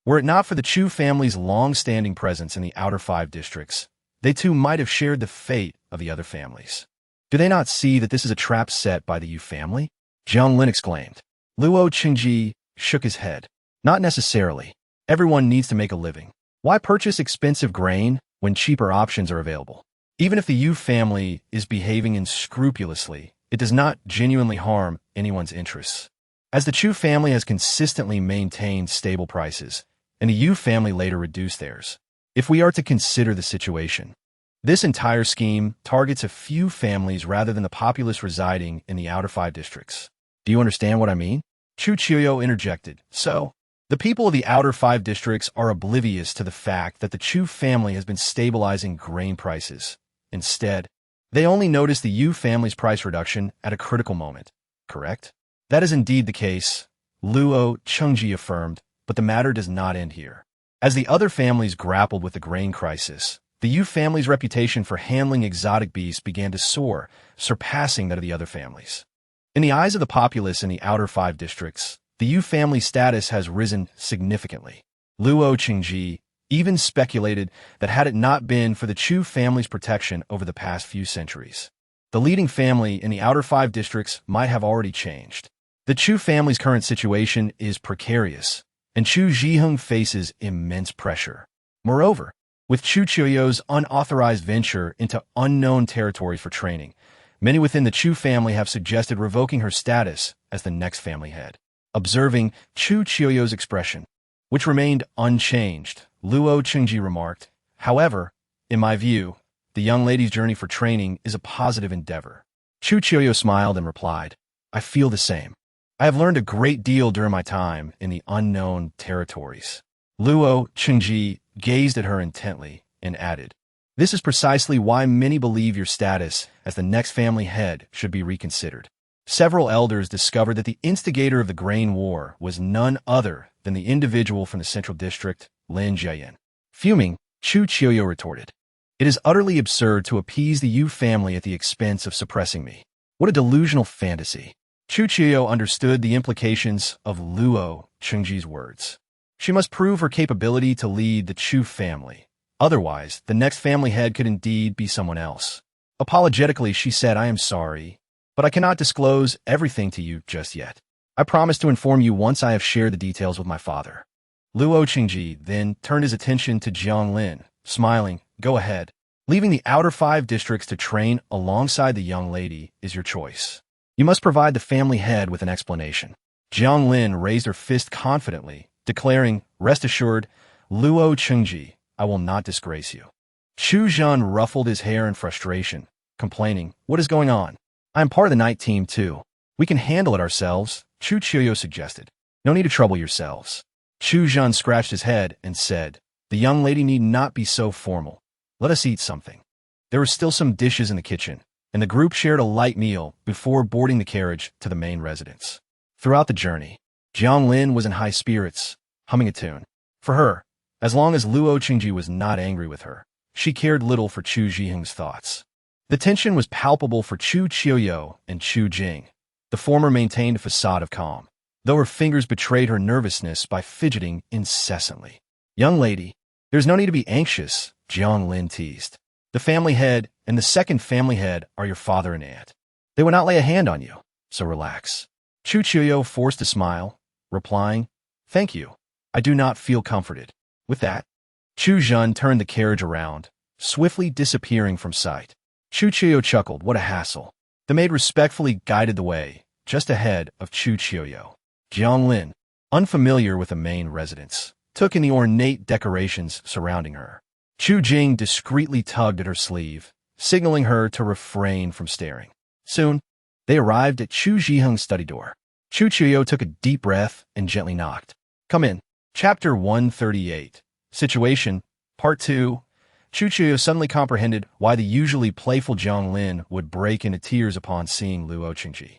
Were it not for the Chu family's long-standing presence in the outer 5 districts, they too might have shared the fate of the other families. Do they not see that this is a trap set by the Yu family? Jiang Lin exclaimed. Luo Qingji shook his head. Not necessarily. Everyone needs to make a living. Why purchase expensive grain when cheaper options are available? Even if the Yu family is behaving unscrupulously, it does not genuinely harm anyone's interests. As the Chu family has consistently maintained stable prices, and the Yu family later reduced theirs. If we are to consider the situation, this entire scheme targets a few families rather than the populace residing in the outer 5 districts. Do you understand what I mean? Chu Qiuyo interjected. So, the people of the outer 5 districts are oblivious to the fact that the Chu family has been stabilizing grain prices. Instead, they only notice the Yu family's price reduction at a critical moment, correct? That is indeed the case, Luo Chengji affirmed, but the matter does not end here. As the other families grappled with the grain crisis, the Yu family's reputation for handling exotic beasts began to soar, surpassing that of the other families. In the eyes of the populace in the outer 5 districts, the Yu family status has risen significantly. Luo Qingji even speculated that had it not been for the Chu family's protection over the past few centuries, the leading family in the outer 5 districts might have already changed. The Chu family's current situation is precarious, and Chu Zhiheng faces immense pressure. Moreover, with Chu Qiuyo's unauthorized venture into unknown territories for training, many within the Chu family have suggested revoking her status as the next family head. Observing Chu Qiuyo's expression, which remained unchanged, Luo Qingji remarked, however, in my view, the young lady's journey for training is a positive endeavor. Chu Qiuyo smiled and replied, I feel the same. I have learned a great deal during my time in the unknown territories. Luo Qingji gazed at her intently and added, this is precisely why many believe your status as the next family head should be reconsidered. Several elders discovered that the instigator of the grain war was none other than the individual from the central district, Lin Jiayan. Fuming, Chu Qiuyo retorted, it is utterly absurd to appease the Yu family at the expense of suppressing me. What a delusional fantasy. Chu Qiuyo understood the implications of Luo Qingji's words. She must prove her capability to lead the Chu family. Otherwise, the next family head could indeed be someone else. Apologetically, she said, I am sorry, but I cannot disclose everything to you just yet. I promise to inform you once I have shared the details with my father. Luo Qingji then turned his attention to Jiang Lin, smiling, go ahead. Leaving the outer 5 districts to train alongside the young lady is your choice. You must provide the family head with an explanation. Jiang Lin raised her fist confidently, declaring, rest assured, Luo Qingji, I will not disgrace you. Chu Zhan ruffled his hair in frustration, complaining, what is going on? I am part of the night team too. We can handle it ourselves, Chu Qiuyo suggested. No need to trouble yourselves. Chu Zhan scratched his head and said, the young lady need not be so formal. Let us eat something. There were still some dishes in the kitchen, and the group shared a light meal before boarding the carriage to the main residence. Throughout the journey, Jiang Lin was in high spirits, humming a tune. For her, as long as Luo Qingji was not angry with her, she cared little for Chu Zhiheng's thoughts. The tension was palpable for Chu Qiuyo and Chu Jing. The former maintained a facade of calm, though her fingers betrayed her nervousness by fidgeting incessantly. Young lady, there's no need to be anxious, Jiang Lin teased. The family head and the second family head are your father and aunt. They would not lay a hand on you, so relax. Chu Chuyo forced a smile, replying, "Thank you. I do not feel comforted." With that, Chu Jun turned the carriage around, swiftly disappearing from sight. Chu Chuyo chuckled, "What a hassle." The maid respectfully guided the way, just ahead of Chu Chuyo. Jiang Lin, unfamiliar with the main residence, took in the ornate decorations surrounding her. Chu Jing discreetly tugged at her sleeve, signaling her to refrain from staring. Soon, they arrived at Chu Zhiheng's study door. Chu Chuyo took a deep breath and gently knocked. "Come in." Chapter 138. Situation, Part 2. Chu Chuyo suddenly comprehended why the usually playful Jiang Lin would break into tears upon seeing Luo Qingji.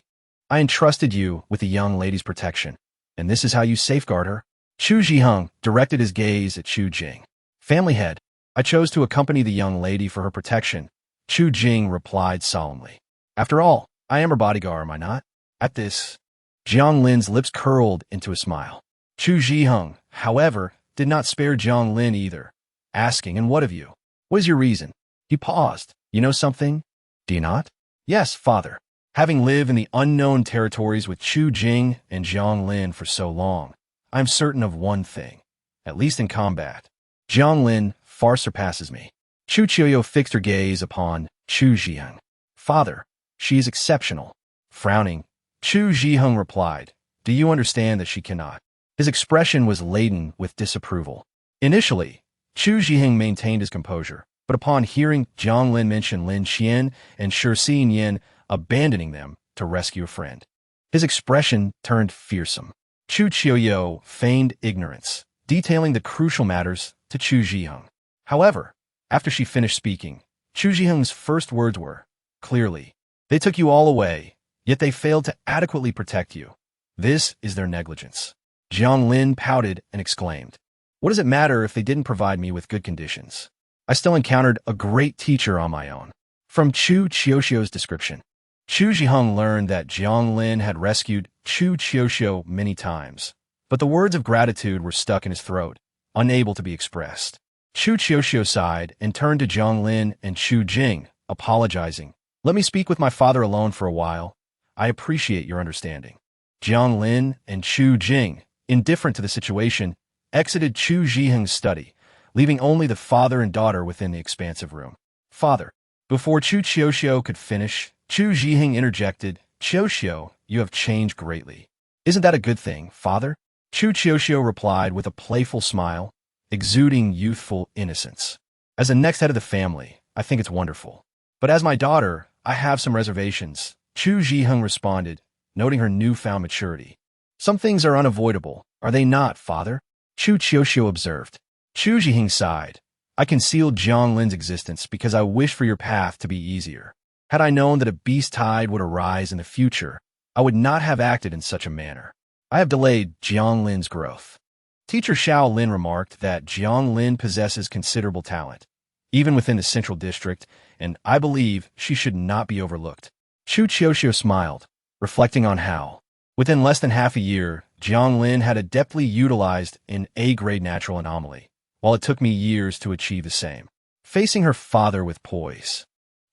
"I entrusted you with the young lady's protection, and this is how you safeguard her." Chu Zhiheng directed his gaze at Chu Jing. "Family head, I chose to accompany the young lady for her protection," Chu Jing replied solemnly. "After all, I am her bodyguard, am I not?" At this, Jiang Lin's lips curled into a smile. Chu Zhiheng, however, did not spare Jiang Lin either, asking, "And what of you? What is your reason?" He paused. "You know something? Do you not?" "Yes, father. Having lived in the unknown territories with Chu Jing and Jiang Lin for so long, I am certain of one thing, at least in combat. Jiang Lin far surpasses me." Chu Chuyo fixed her gaze upon Chu Zhiheng. "Father, she is exceptional." Frowning, Chu Zhiheng replied, "Do you understand that she cannot?" His expression was laden with disapproval. Initially, Chu Zhiheng maintained his composure, but upon hearing Jiang Lin mention Lin Qian and Shi Yin abandoning them to rescue a friend, his expression turned fearsome. Chu Chuyo feigned ignorance, detailing the crucial matters to Chu Zhiheng. However, after she finished speaking, Chu Zhiheng's first words were, "Clearly, they took you all away, yet they failed to adequately protect you. This is their negligence." Jiang Lin pouted and exclaimed, "What does it matter if they didn't provide me with good conditions? I still encountered a great teacher on my own." From Chu Qiuxiu's description, Chu Zhiheng learned that Jiang Lin had rescued Chu Qiuxiu many times, but the words of gratitude were stuck in his throat, unable to be expressed. Chu Qiuxiu sighed and turned to Jiang Lin and Chu Jing, apologizing. "Let me speak with my father alone for a while. I appreciate your understanding." Jiang Lin and Chu Jing, indifferent to the situation, exited Chu Zhiheng's study, leaving only the father and daughter within the expansive room. "Father." Before Chu Qiuxiu could finish, Chu Zhiheng interjected, "Qiuxiu, you have changed greatly. Isn't that a good thing, father?" Chu Qiuxiu replied with a playful smile, exuding youthful innocence. "As the next head of the family, I think it's wonderful. But as my daughter, I have some reservations," Chu Zhiheng responded, noting her newfound maturity. "Some things are unavoidable, are they not, father?" Chu Qiuxiu observed. Chu Zhiheng sighed. "I concealed Jiang Lin's existence because I wished for your path to be easier. Had I known that a beast tide would arise in the future, I would not have acted in such a manner. I have delayed Jiang Lin's growth." Teacher Xiao Lin remarked that Jiang Lin possesses considerable talent, even within the central district, and I believe she should not be overlooked. Chu Qiuxiu smiled, reflecting on how, within less than half a year, Jiang Lin had adeptly utilized an A-grade natural anomaly, while it took me years to achieve the same. Facing her father with poise,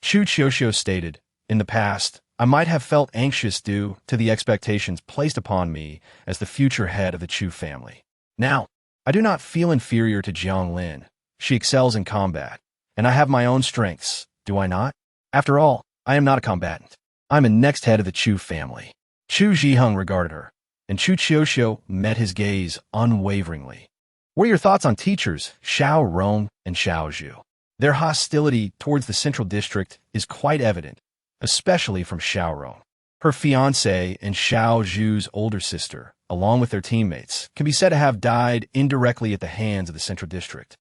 Chu Qiuxiu stated, "In the past, I might have felt anxious due to the expectations placed upon me as the future head of the Chu family. Now, I do not feel inferior to Jiang Lin. She excels in combat, and I have my own strengths, do I not? After all, I am not a combatant. I am a next head of the Chu family." Chu Zhiheng regarded her, and Chu Qiuxiu met his gaze unwaveringly. "What are your thoughts on teachers Xiao Rong and Xiao Zhu? Their hostility towards the central district is quite evident, especially from Xiao Rong. Her fiancé and Xiao Zhu's older sister, along with their teammates, can be said to have died indirectly at the hands of the central district.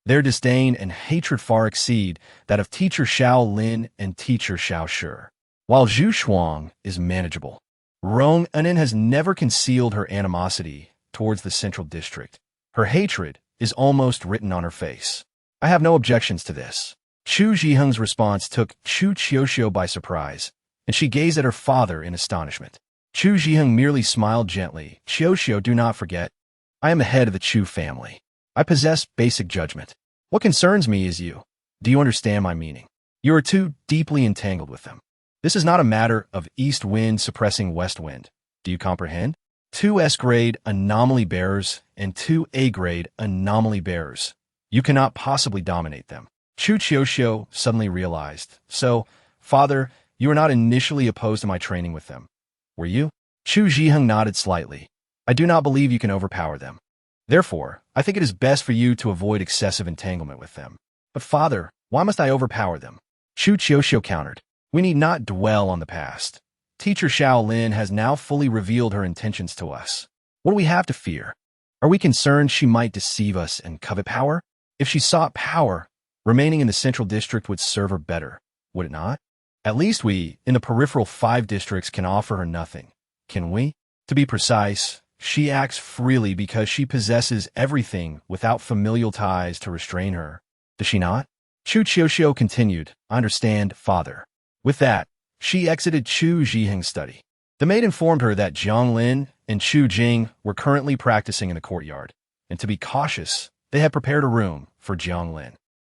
Their disdain and hatred far exceed that of teacher Xiao Lin and teacher Xiao Shi, while Zhu Shuang is manageable. Rong Anin has never concealed her animosity towards the central district. Her hatred is almost written on her face. I have no objections to this." Chu Zhiheng's response took Chu Qiuxiu by surprise, and she gazed at her father in astonishment. Chu Zhiheng merely smiled gently. "Qiuxiu, do not forget, I am the head of the Chu family. I possess basic judgment. What concerns me is you. Do you understand my meaning? You are too deeply entangled with them. This is not a matter of east wind suppressing west wind. Do you comprehend? Two S-grade anomaly bearers and two A-grade anomaly bearers. You cannot possibly dominate them. Chu Qiuxiu suddenly realized. So, Father, you were not initially opposed to my training with them, were you? Chu Zhiheng nodded slightly. I do not believe you can overpower them. Therefore, I think it is best for you to avoid excessive entanglement with them. But Father, why must I overpower them? Chu Qiuxiu countered. We need not dwell on the past. Teacher Shaolin has now fully revealed her intentions to us. What do we have to fear? Are we concerned she might deceive us and covet power? If she sought power, remaining in the central district would serve her better, would it not? At least we, in the peripheral 5 districts, can offer her nothing. Can we? To be precise, she acts freely because she possesses everything without familial ties to restrain her. Does she not? Chu Qiuxiu continued, I understand, Father. With that, she exited Chu Zhiheng's study. The maid informed her that Jiang Lin and Chu Jing were currently practicing in the courtyard, and to be cautious, they had prepared a room for Jiang Lin.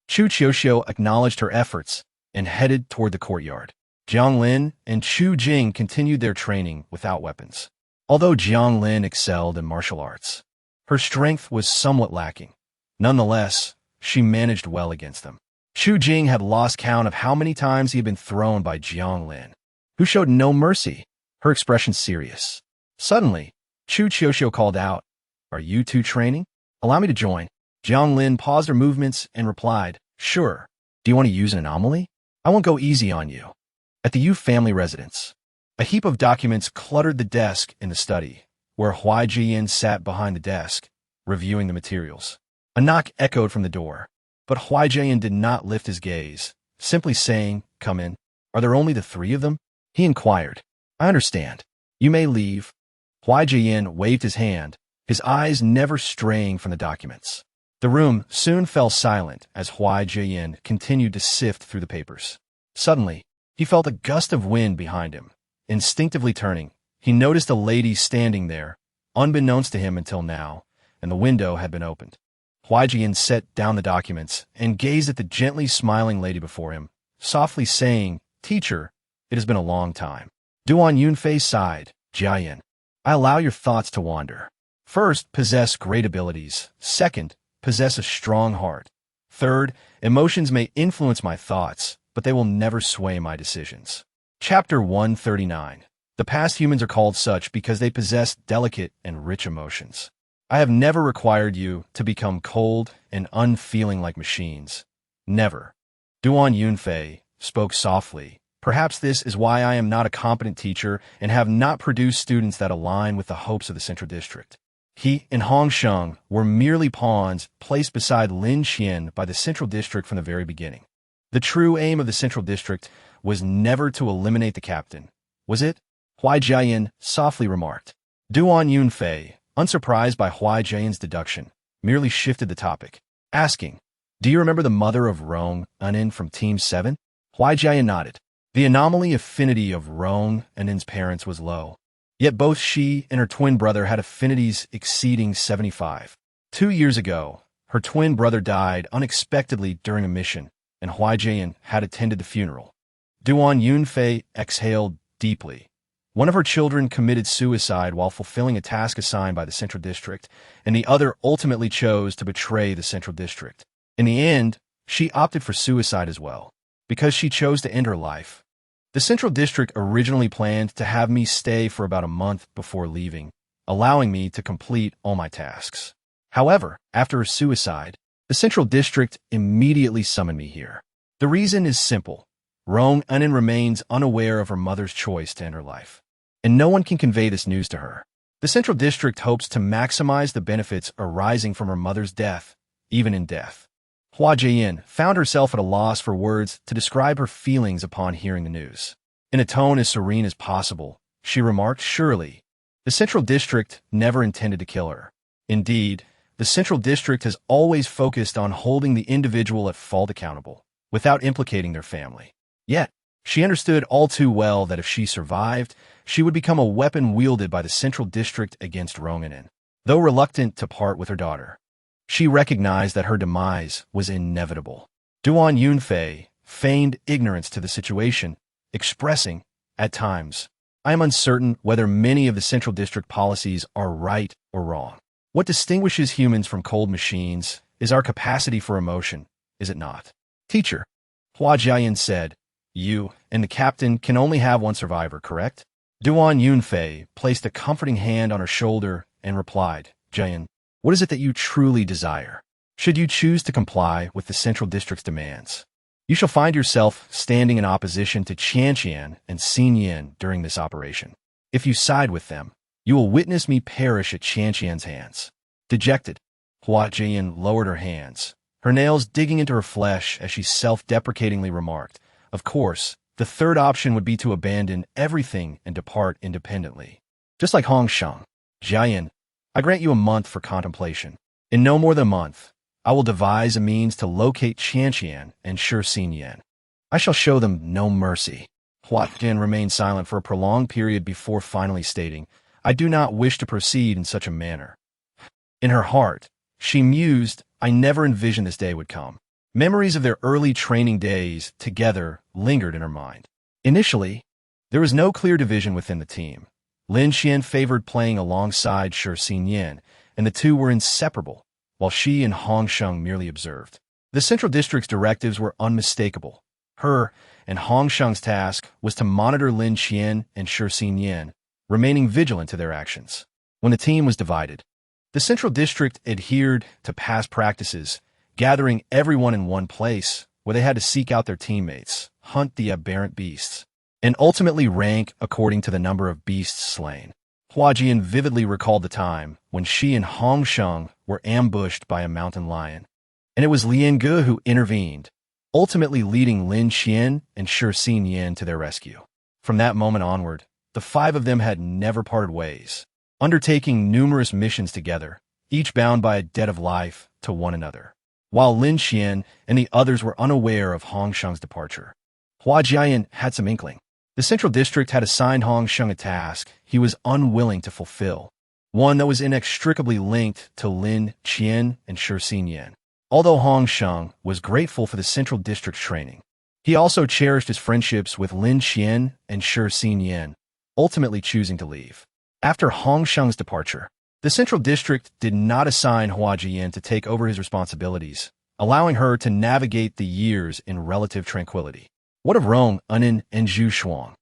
Chu Qiuxiu acknowledged her efforts and headed toward the courtyard. Jiang Lin and Chu Jing continued their training without weapons. Although Jiang Lin excelled in martial arts, her strength was somewhat lacking. Nonetheless, she managed well against them. Chu Jing had lost count of how many times he had been thrown by Jiang Lin, who showed no mercy, her expression serious. Suddenly, Chu Qiuxiu called out, Are you two training? Allow me to join. Jiang Lin paused her movements and replied, Sure. Do you want to use an anomaly? I won't go easy on you. At the Yu family residence, a heap of documents cluttered the desk in the study, where Huai Jiyin sat behind the desk, reviewing the materials. A knock echoed from the door, but Huai Jiyin did not lift his gaze, simply saying, Come in. Are there only the 3 of them? He inquired. I understand. You may leave. Huai Jiyin waved his hand, his eyes never straying from the documents. The room soon fell silent as Huai Jiyin continued to sift through the papers. Suddenly, he felt a gust of wind behind him. Instinctively turning, he noticed a lady standing there, unbeknownst to him until now, and the window had been opened. Huai Jiyin set down the documents and gazed at the gently smiling lady before him, softly saying, Teacher, it has been a long time. Duan Yunfei sighed, Jiayin. I allow your thoughts to wander. First, possess great abilities. Second, possess a strong heart. Third, emotions may influence my thoughts, but they will never sway my decisions. Chapter 139. The past humans are called such because they possess delicate and rich emotions. I have never required you to become cold and unfeeling like machines. Never. Duan Yunfei spoke softly. Perhaps this is why I am not a competent teacher and have not produced students that align with the hopes of the Central District. He and Hong Sheng were merely pawns placed beside Lin Xian by the Central District from the very beginning. The true aim of the Central District was never to eliminate the captain, was it? Huai Jiayin softly remarked. Duan Yunfei, unsurprised by Huai Jiayin's deduction, merely shifted the topic, asking, Do you remember the mother of Rong Unin from Team 7? Huai Jiayin nodded. The anomaly affinity of Rong Unin's parents was low, yet both she and her twin brother had affinities exceeding 75. 2 years ago, her twin brother died unexpectedly during a mission, and Huai Jiayin had attended the funeral. Duan Yunfei exhaled deeply. One of her children committed suicide while fulfilling a task assigned by the Central District, and the other ultimately chose to betray the Central District. In the end, she opted for suicide as well, because she chose to end her life. The Central District originally planned to have me stay for about a month before leaving, allowing me to complete all my tasks. However, after her suicide, the Central District immediately summoned me here. The reason is simple. Rong Unin remains unaware of her mother's choice to end her life, and no one can convey this news to her. The Central District hopes to maximize the benefits arising from her mother's death, even in death. Hua Jiayin found herself at a loss for words to describe her feelings upon hearing the news. In a tone as serene as possible, she remarked, Surely, the Central District never intended to kill her. Indeed, the Central District has always focused on holding the individual at fault accountable, without implicating their family. Yet, she understood all too well that if she survived, she would become a weapon wielded by the Central District against Rong Unin. Though reluctant to part with her daughter, she recognized that her demise was inevitable. Duan Yunfei feigned ignorance to the situation, expressing, at times, I am uncertain whether many of the Central District policies are right or wrong. What distinguishes humans from cold machines is our capacity for emotion, is it not? Teacher, Hua Jiayin said, you and the captain can only have one survivor, correct? Duan Yunfei placed a comforting hand on her shoulder and replied, Jiayin, what is it that you truly desire? Should you choose to comply with the Central District's demands, you shall find yourself standing in opposition to Qianqian and Xin Yin during this operation. If you side with them, you will witness me perish at Qianqian's hands. Dejected, Hua Jiayin lowered her hands, her nails digging into her flesh as she self-deprecatingly remarked, of course, the third option would be to abandon everything and depart independently. Just like Hong Sheng. Jiayin, I grant you a month for contemplation. In no more than a month, I will devise a means to locate Qianqian and Xin Yin. I shall show them no mercy. Hua Jian remained silent for a prolonged period before finally stating, I do not wish to proceed in such a manner. In her heart, she mused, I never envisioned this day would come. Memories of their early training days together lingered in her mind. Initially, there was no clear division within the team. Lin Xian favored playing alongside Xin Yin, and the two were inseparable, while she and Hong Sheng merely observed. The Central District's directives were unmistakable. Her and Hong Sheng's task was to monitor Lin Xian and Xin Yin, remaining vigilant to their actions. When the team was divided, the Central District adhered to past practices, gathering everyone in one place where they had to seek out their teammates, hunt the aberrant beasts, and ultimately rank according to the number of beasts slain. Hua Jian vividly recalled the time when she and Hong Sheng were ambushed by a mountain lion, and it was Lian Ge who intervened, ultimately leading Lin Xian and Xin Yin to their rescue. From that moment onward, the five of them had never parted ways, undertaking numerous missions together, each bound by a debt of life to one another. While Lin Xian and the others were unaware of Hong Sheng's departure, Hua Jiayin had some inkling. The Central District had assigned Hong Sheng a task he was unwilling to fulfill, one that was inextricably linked to Lin Qian and Xin Yin. Although Hong Sheng was grateful for the Central District's training, he also cherished his friendships with Lin Qian and Xin Yin, ultimately choosing to leave. After Hong Sheng's departure, the Central District did not assign Hua Jiayin to take over his responsibilities, allowing her to navigate the years in relative tranquility. What of Rong, Unin, and Zhu Shuang?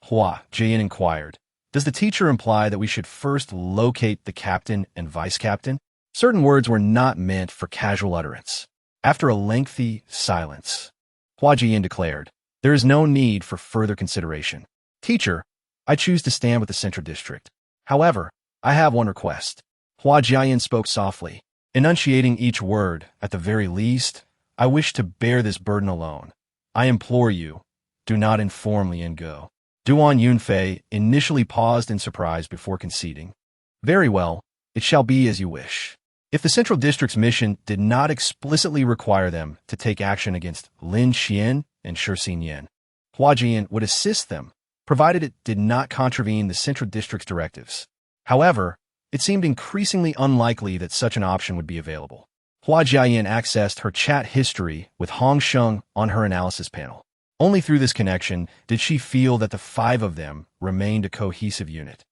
Hua Jiayin inquired. Does the teacher imply that we should first locate the captain and vice-captain? Certain words were not meant for casual utterance. After a lengthy silence, Hua Jiayin declared, there is no need for further consideration. Teacher, I choose to stand with the Central District. However, I have one request. Hua Jiayin spoke softly, enunciating each word. At the very least, I wish to bear this burden alone. I implore you, do not inform Lian Ge. Duan Yunfei initially paused in surprise before conceding. Very well, it shall be as you wish. If the Central District's mission did not explicitly require them to take action against Lin Xian and Xin Yin, Hua Jiayin would assist them, provided it did not contravene the Central District's directives. However, it seemed increasingly unlikely that such an option would be available. Hua Jiayin accessed her chat history with Hong Sheng on her analysis panel. Only through this connection did she feel that the five of them remained a cohesive unit.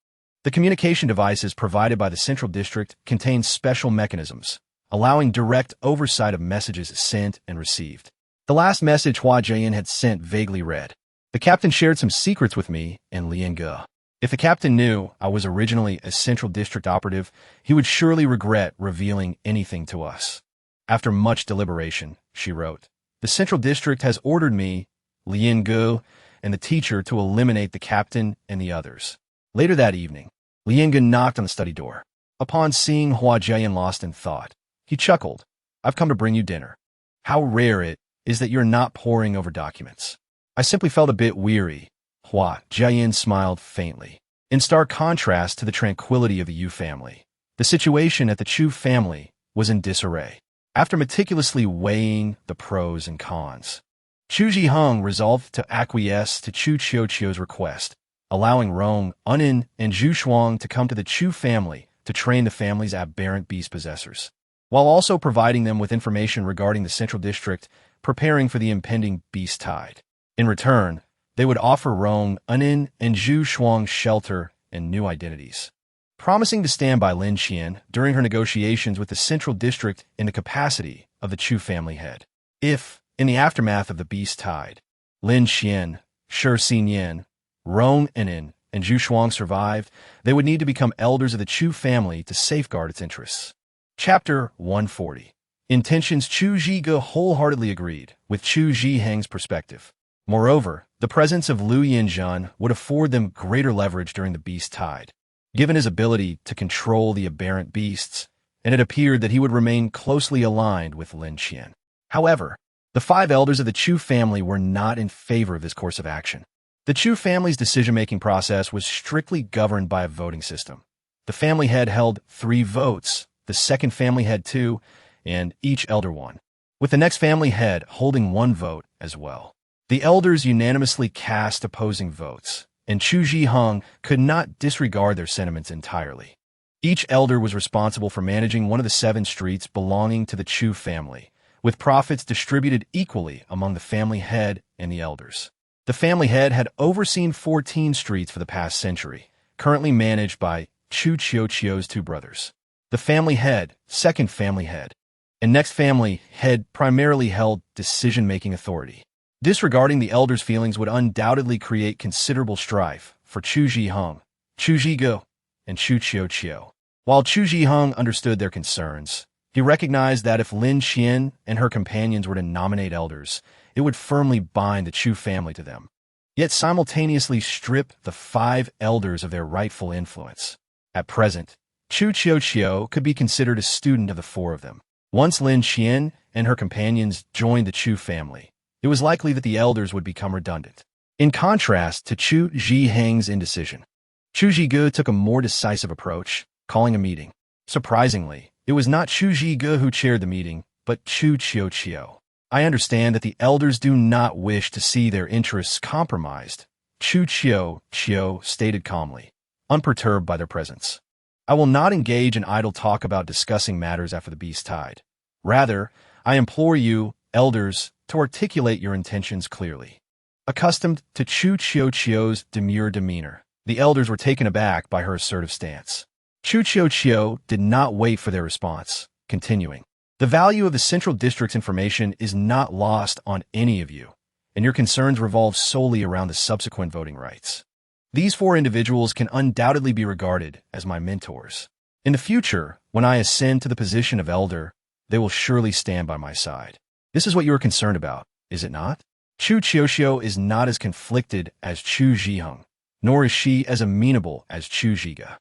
The communication devices provided by the Central District contained special mechanisms, allowing direct oversight of messages sent and received. The last message Hua Jiayin had sent vaguely read, the captain shared some secrets with me and Lian Ge. If the captain knew I was originally a Central District operative, he would surely regret revealing anything to us. After much deliberation, she wrote, the Central District has ordered me, Lian Ge, and the teacher to eliminate the captain and the others. Later that evening, Lian Ge knocked on the study door. Upon seeing Hua Jiayin lost in thought, he chuckled, I've come to bring you dinner. How rare it is that you're not poring over documents. I simply felt a bit weary. Hua Jiayin smiled faintly. In stark contrast to the tranquility of the Yu family, the situation at the Chu family was in disarray. After meticulously weighing the pros and cons, Chu Zhiheng resolved to acquiesce to Chu Qiuqiu's request, allowing Rong, Unin, and Zhu Shuang to come to the Chu family to train the family's aberrant beast possessors. While also providing them with information regarding the Central District, preparing for the impending beast tide. In return, they would offer Rong, Anin, and Zhu Shuang shelter and new identities, promising to stand by Lin Qian during her negotiations with the central district in the capacity of the Chu family head. If, in the aftermath of the beast tide, Lin Qian, Shi Xinyan, Rong Anin, and Zhu Shuang survived, they would need to become elders of the Chu family to safeguard its interests. Chapter 140. Intentions. Chu Zhige wholeheartedly agreed with Chu Zhiheng's perspective. Moreover, the presence of Liu Yinzhen would afford them greater leverage during the beast tide, given his ability to control the aberrant beasts, and it appeared that he would remain closely aligned with Lin Qian. However, the 5 elders of the Chu family were not in favor of this course of action. The Chu family's decision-making process was strictly governed by a voting system. The family head held 3 votes, the second family head 2, and each elder 1, with the next family head holding 1 vote as well. The elders unanimously cast opposing votes, and Chu Zhiheng could not disregard their sentiments entirely. Each elder was responsible for managing one of the 7 streets belonging to the Chu family, with profits distributed equally among the family head and the elders. The family head had overseen 14 streets for the past century, currently managed by Chu Qiuqiu's 2 brothers. The family head, second family head, and next family head primarily held decision-making authority. Disregarding the elders' feelings would undoubtedly create considerable strife for Chu Zhiheng, Chu Zhige, and Chu Qiuqiu. While Chu Zhiheng understood their concerns, he recognized that if Lin Qian and her companions were to nominate elders, it would firmly bind the Chu family to them, yet simultaneously strip the 5 elders of their rightful influence. At present, Chu Qiuqiu could be considered a student of the 4 of them. Once Lin Qian and her companions joined the Chu family, it was likely that the elders would become redundant. In contrast to Chu Zhiheng's indecision, Chu Zhige took a more decisive approach, calling a meeting. Surprisingly, it was not Chu Zhige who chaired the meeting, but Chu Qiuqiu. I understand that the elders do not wish to see their interests compromised, Chu Qiuqiu stated calmly, unperturbed by their presence. I will not engage in idle talk about discussing matters after the beast tide. Rather, I implore you, elders, to articulate your intentions clearly. Accustomed to Chu Qiuqiu's demure demeanor, the elders were taken aback by her assertive stance. Chu Qiuqiu did not wait for their response, continuing, "The value of the Central District's information is not lost on any of you, and your concerns revolve solely around the subsequent voting rights. These 4 individuals can undoubtedly be regarded as my mentors. In the future, when I ascend to the position of elder, they will surely stand by my side. This is what you are concerned about, is it not?" Chu Qiuqiu is not as conflicted as Chu Zhiheng, nor is she as amenable as Chu Zhige.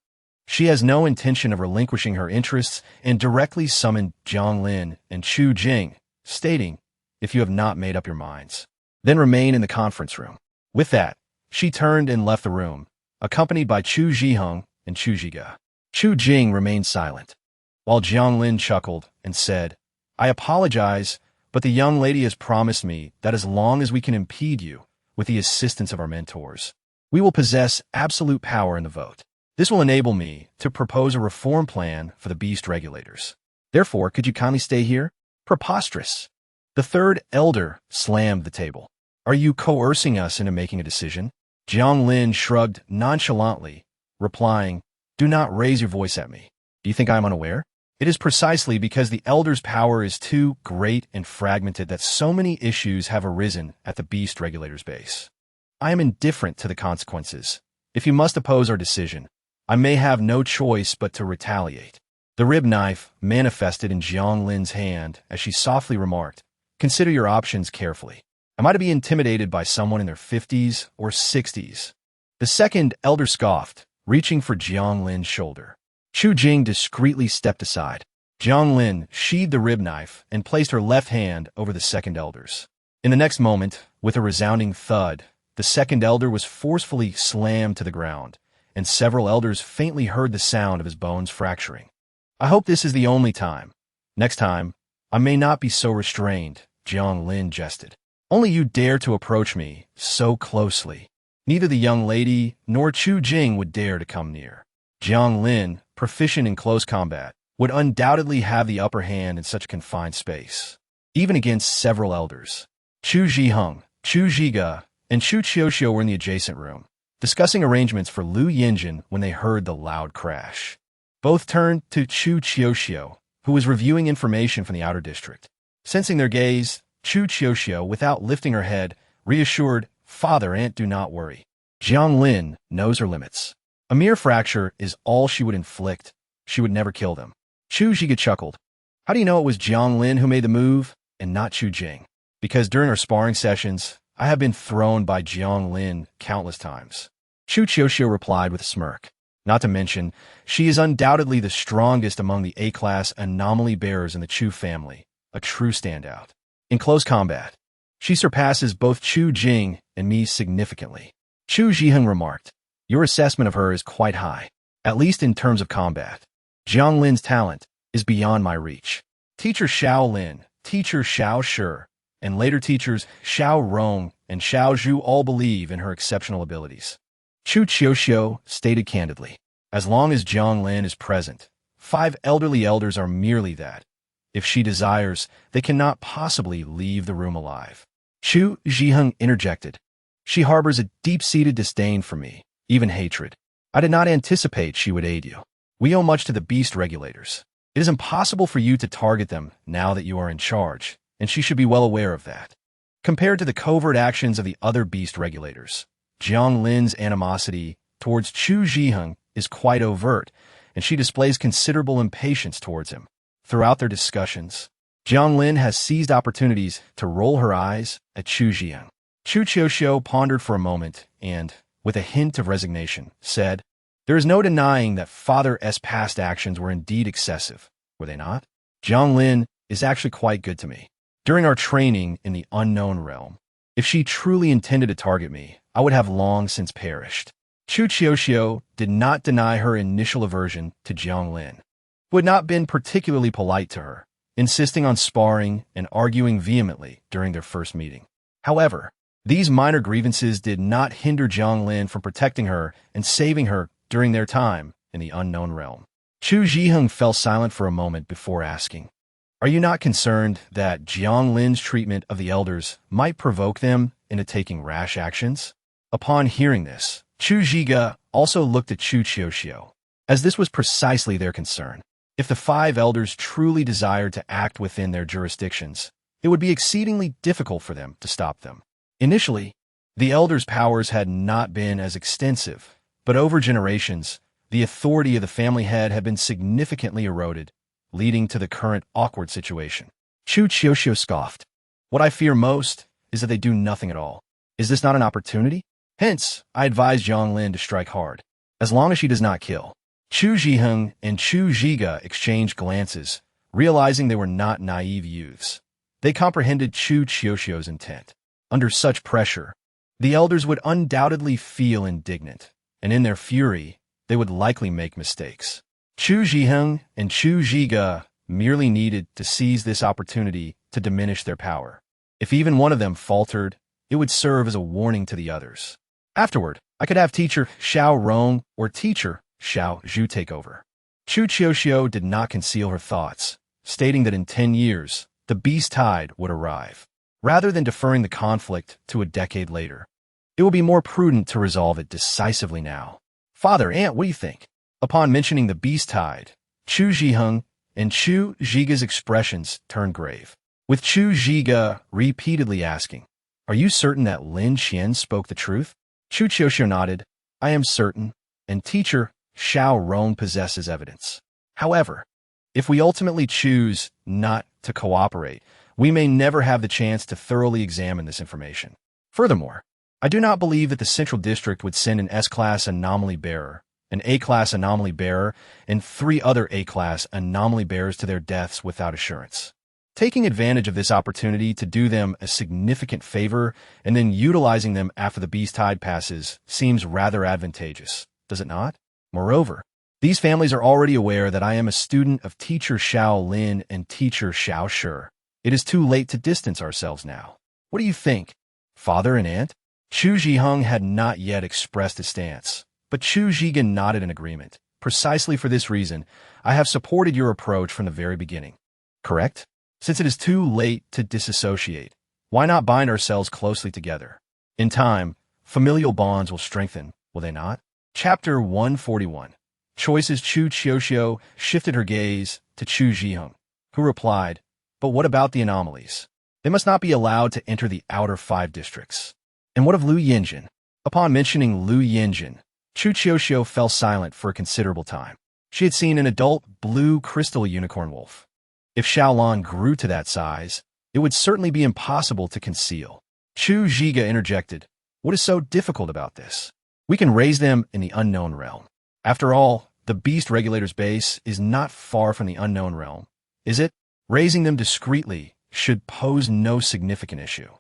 She has no intention of relinquishing her interests and directly summoned Jiang Lin and Chu Jing, stating, "If you have not made up your minds, then remain in the conference room." With that, she turned and left the room, accompanied by Chu Zhiheng and Chu Zhige. Chu Jing remained silent, while Jiang Lin chuckled and said, "I apologize, but the young lady has promised me that as long as we can impede you, with the assistance of our mentors, we will possess absolute power in the vote. This will enable me to propose a reform plan for the beast regulators. Therefore, could you kindly stay here?" Preposterous. The 3rd elder slammed the table. "Are you coercing us into making a decision?" Jiang Lin shrugged nonchalantly, replying, "Do not raise your voice at me. Do you think I am unaware? It is precisely because the elders' power is too great and fragmented that so many issues have arisen at the beast regulators' base. I am indifferent to the consequences. If you must oppose our decision, I may have no choice but to retaliate." The rib knife manifested in Jiang Lin's hand as she softly remarked, "Consider your options carefully. Am I to be intimidated by someone in their 50s or 60s? The 2nd elder scoffed, reaching for Jiang Lin's shoulder. Chu Jing discreetly stepped aside. Jiang Lin sheathed the rib knife and placed her left hand over the 2nd elder's. In the next moment, with a resounding thud, the 2nd elder was forcefully slammed to the ground, and several elders faintly heard the sound of his bones fracturing. "I hope this is the only time. Next time, I may not be so restrained," Jiang Lin jested. "Only you dare to approach me so closely. Neither the young lady nor Chu Jing would dare to come near." Jiang Lin, proficient in close combat, would undoubtedly have the upper hand in such a confined space. even against several elders. Chu Zhiheng, Chu Zhiga, and Chu Qiuxiu were in the adjacent room, discussing arrangements for Lu Yinjin when they heard the loud crash. Both turned to Chu Qiuxiu, who was reviewing information from the outer district. Sensing their gaze, Chu Qiuxiu, without lifting her head, reassured, "Father, Aunt, do not worry. Jiang Lin knows her limits. A mere fracture is all she would inflict. She would never kill them." Chu Zhiga chuckled. "How do you know it was Jiang Lin who made the move, and not Chu Jing?" "Because during our sparring sessions, I have been thrown by Jiang Lin countless times." Chu Qiuxiu replied with a smirk. "Not to mention, she is undoubtedly the strongest among the A-class anomaly bearers in the Chu family, a true standout. In close combat, she surpasses both Chu Jing and me significantly." Chu Zhiheng remarked, "Your assessment of her is quite high, at least in terms of combat. Jiang Lin's talent is beyond my reach. Teacher Xiao Lin, Teacher Xiao Shi, and later teachers Xiao Rong and Xiao Zhu all believe in her exceptional abilities." Chu Qiuxiu stated candidly, "As long as Jiang Lin is present, 5 elderly elders are merely that. If she desires, they cannot possibly leave the room alive." Chu Zhiheng interjected, "She harbors a deep-seated disdain for me, even hatred. I did not anticipate she would aid you. We owe much to the beast regulators. It is impossible for you to target them now that you are in charge, and she should be well aware of that. Compared to the covert actions of the other beast regulators, Jiang Lin's animosity towards Chu Zhiheng is quite overt, and she displays considerable impatience towards him. Throughout their discussions, Jiang Lin has seized opportunities to roll her eyes at Chu Zhiheng." Chu Qiuxiu pondered for a moment and, with a hint of resignation, said, "There is no denying that Father's past actions were indeed excessive, were they not? Jiang Lin is actually quite good to me. During our training in the unknown realm, if she truly intended to target me, I would have long since perished." Chu Qiuxiu did not deny her initial aversion to Jiang Lin, who had not been particularly polite to her, insisting on sparring and arguing vehemently during their first meeting. However, these minor grievances did not hinder Jiang Lin from protecting her and saving her during their time in the unknown realm. Chu Zhiheng fell silent for a moment before asking, "Are you not concerned that Jiang Lin's treatment of the elders might provoke them into taking rash actions?" Upon hearing this, Chu Zhiga also looked at Chu Qiuxiu, as this was precisely their concern. If the 5 elders truly desired to act within their jurisdictions, it would be exceedingly difficult for them to stop them. Initially, the elders' powers had not been as extensive, but over generations, the authority of the family head had been significantly eroded, leading to the current awkward situation. Chu Qiuxiu scoffed. "What I fear most is that they do nothing at all. Is this not an opportunity? Hence, I advise Jiang Lin to strike hard, as long as she does not kill." Chu Zhiheng and Chu Zhiga exchanged glances, realizing they were not naive youths. They comprehended Chu Qiuxiu's intent. Under such pressure, the elders would undoubtedly feel indignant, and in their fury, they would likely make mistakes. Chu Zhiheng and Chu Zhiga merely needed to seize this opportunity to diminish their power. If even one of them faltered, it would serve as a warning to the others. Afterward, I could have Teacher Xiao Rong or Teacher Xiao Zhu take over. Chu Qiuxiu did not conceal her thoughts, stating that in 10 years, the beast tide would arrive. Rather than deferring the conflict to a decade later, it will be more prudent to resolve it decisively now. "Father, Aunt, what do you think?" Upon mentioning the beast tide, Chu Zhiheng and Chu Zhiga's expressions turned grave, with Chu Zhiga repeatedly asking, "Are you certain that Lin Xian spoke the truth?" Chu Qiuxiu nodded, "I am certain, and Teacher Xiao Rong possesses evidence. However, if we ultimately choose not to cooperate, we may never have the chance to thoroughly examine this information. Furthermore, I do not believe that the Central District would send an S-Class anomaly bearer, an A-Class anomaly bearer, and 3 other A-Class anomaly bearers to their deaths without assurance. Taking advantage of this opportunity to do them a significant favor and then utilizing them after the beast tide passes seems rather advantageous, does it not? Moreover, these families are already aware that I am a student of Teacher Xiao Lin and Teacher Xiao Shi. It is too late to distance ourselves now. What do you think, Father and Aunt?" Chu Zhiheng had not yet expressed a stance, but Chu Zhiga nodded in agreement. "Precisely for this reason, I have supported your approach from the very beginning." "Correct?" Since it is too late to disassociate, why not bind ourselves closely together? In time, familial bonds will strengthen, will they not? Chapter 141. Choices. Chu Qiuxiu shifted her gaze to Chu Zhiheng, who replied, "But what about the anomalies? They must not be allowed to enter the outer 5 districts. And what of Lu Yinjin?" Upon mentioning Lu Yinjin, Chu Qiuxiu fell silent for a considerable time. She had seen an adult blue crystal unicorn wolf. If Shaolin grew to that size, it would certainly be impossible to conceal. Chu Zhiga interjected, "What is so difficult about this? We can raise them in the unknown realm. After all, the beast regulator's base is not far from the unknown realm, is it? Raising them discreetly should pose no significant issue."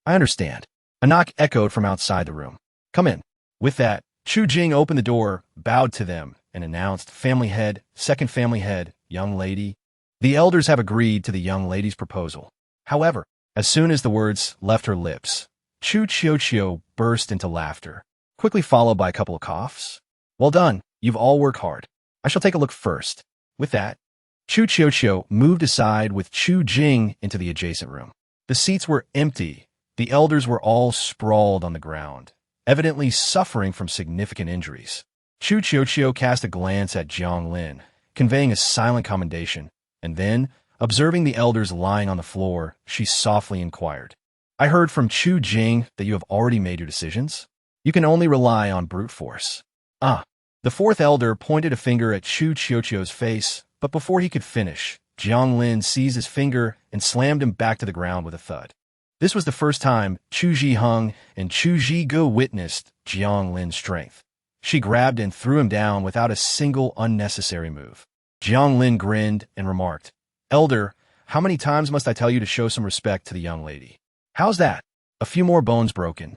"I understand." A knock echoed from outside the room. "Come in." With that, Chu Jing opened the door, bowed to them, and announced, "Family head, second family head, young lady." The elders have agreed to the young lady's proposal. However, as soon as the words left her lips, Chu Qiuqiu burst into laughter, quickly followed by a couple of coughs. "Well done, you've all worked hard. I shall take a look first." With that, Chu Qiuqiu moved aside with Chu Jing into the adjacent room. The seats were empty. The elders were all sprawled on the ground, evidently suffering from significant injuries. Chu Qiuqiu cast a glance at Jiang Lin, conveying a silent commendation, and then, observing the elders lying on the floor, she softly inquired, "I heard from Chu Jing that you have already made your decisions? You can only rely on brute force." "Ah." The fourth elder pointed a finger at Chu Qiuqiu's face, but before he could finish, Jiang Lin seized his finger and slammed him back to the ground with a thud. This was the first time Chu Zhiheng and Chu Zhigu witnessed Jiang Lin's strength. She grabbed and threw him down without a single unnecessary move. Jiang Lin grinned and remarked, "Elder, how many times must I tell you to show some respect to the young lady? How's that? A few more bones broken,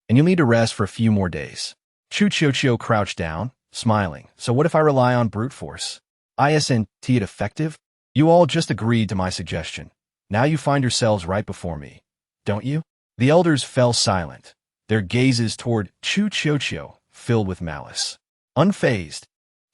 and you'll need to rest for a few more days." Chu Qiuqiu crouched down, smiling. "So what if I rely on brute force? Isn't it effective? You all just agreed to my suggestion. Now you find yourselves right before me, don't you?" The elders fell silent, their gazes toward Chu Qiuqiu filled with malice. Unfazed,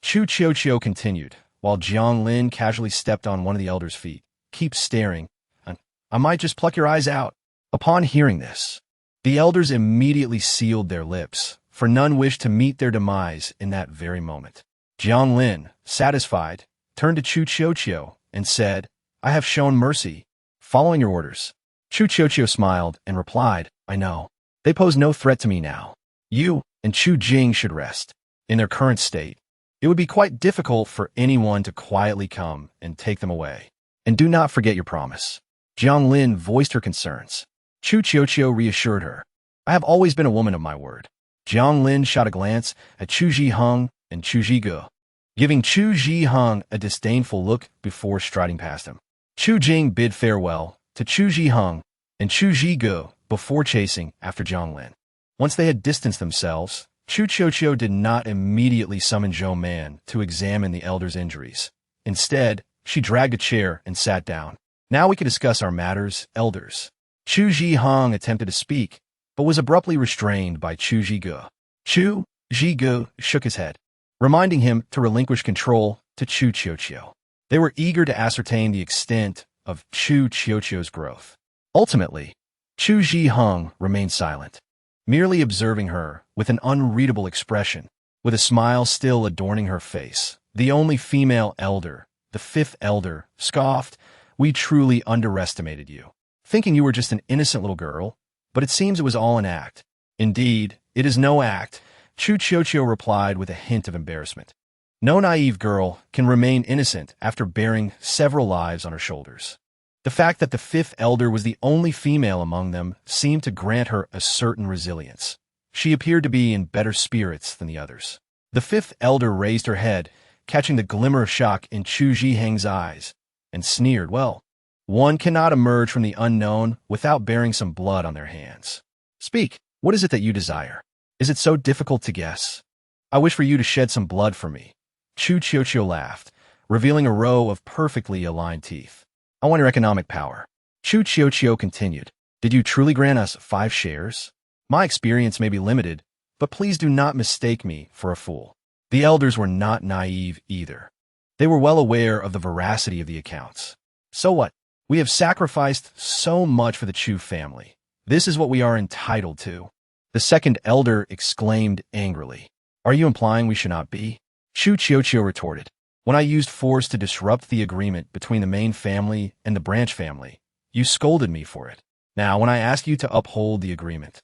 Chu Qiuqiu continued, while Jiang Lin casually stepped on one of the elders' feet. "Keep staring, and I might just pluck your eyes out." Upon hearing this, the elders immediately sealed their lips, for none wished to meet their demise in that very moment. Jiang Lin, satisfied, turned to Chu Qiuqiu and said, "I have shown mercy, following your orders." Chu Qiuqiu smiled and replied, "I know. They pose no threat to me now. You and Chu Jing should rest. In their current state, it would be quite difficult for anyone to quietly come and take them away. And do not forget your promise." Jiang Lin voiced her concerns. Chu Qiuqiu reassured her, "I have always been a woman of my word." Jiang Lin shot a glance at Chu Zhiheng and Chu Zhigu, giving Chu Zhiheng a disdainful look before striding past him. Chu Jing bid farewell to Chu Zhiheng and Chu Zhigu before chasing after Jiang Lin. Once they had distanced themselves, Chu Qiuqiu did not immediately summon Zhou Man to examine the elder's injuries. Instead, she dragged a chair and sat down. "Now we can discuss our matters, elders." Chu Zhiheng attempted to speak, but was abruptly restrained by Chu Zhigu. Chu Zhigu shook his head, reminding him to relinquish control to Chu Qiuqiu. They were eager to ascertain the extent of Chu Qiuqiu's growth. Ultimately, Chu Zhiheng remained silent, merely observing her with an unreadable expression, with a smile still adorning her face. The only female elder, the fifth elder, scoffed, "We truly underestimated you, thinking you were just an innocent little girl, but it seems it was all an act." "Indeed, it is no act," Chu Qiuqiu replied with a hint of embarrassment. "No naive girl can remain innocent after bearing several lives on her shoulders." The fact that the fifth elder was the only female among them seemed to grant her a certain resilience. She appeared to be in better spirits than the others. The fifth elder raised her head, catching the glimmer of shock in Chu Zhiheng's eyes, and sneered, "Well, one cannot emerge from the unknown without bearing some blood on their hands. Speak, what is it that you desire? Is it so difficult to guess? I wish for you to shed some blood for me." Chu Qiuqiu laughed, revealing a row of perfectly aligned teeth. "I want your economic power." Chu Qiuqiu continued, "Did you truly grant us 5 shares? My experience may be limited, but please do not mistake me for a fool." The elders were not naive either. They were well aware of the veracity of the accounts. "So what? We have sacrificed so much for the Chu family. This is what we are entitled to. The second elder exclaimed angrily. Are you implying we should not be? Chu Chiochio retorted. When I used force to disrupt the agreement between the main family and the branch family, you scolded me for it. Now, when I ask you to uphold the agreement,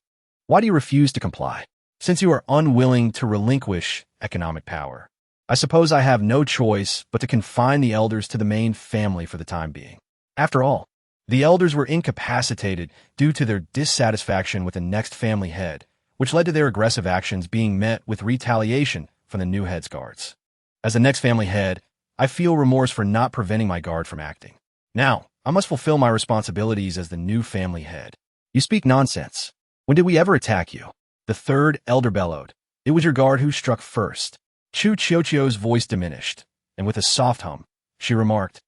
why do you refuse to comply? Since you are unwilling to relinquish economic power, I suppose I have no choice but to confine the elders to the main family for the time being. After all, the elders were incapacitated due to their dissatisfaction with the next family head, which led to their aggressive actions being met with retaliation from the new head's guards. As the next family head, I feel remorse for not preventing my guard from acting. Now, I must fulfill my responsibilities as the new family head. You speak nonsense. When did we ever attack you? The third elder bellowed. It was your guard who struck first. Chu Chiochio's voice diminished, and with a soft hum, she remarked,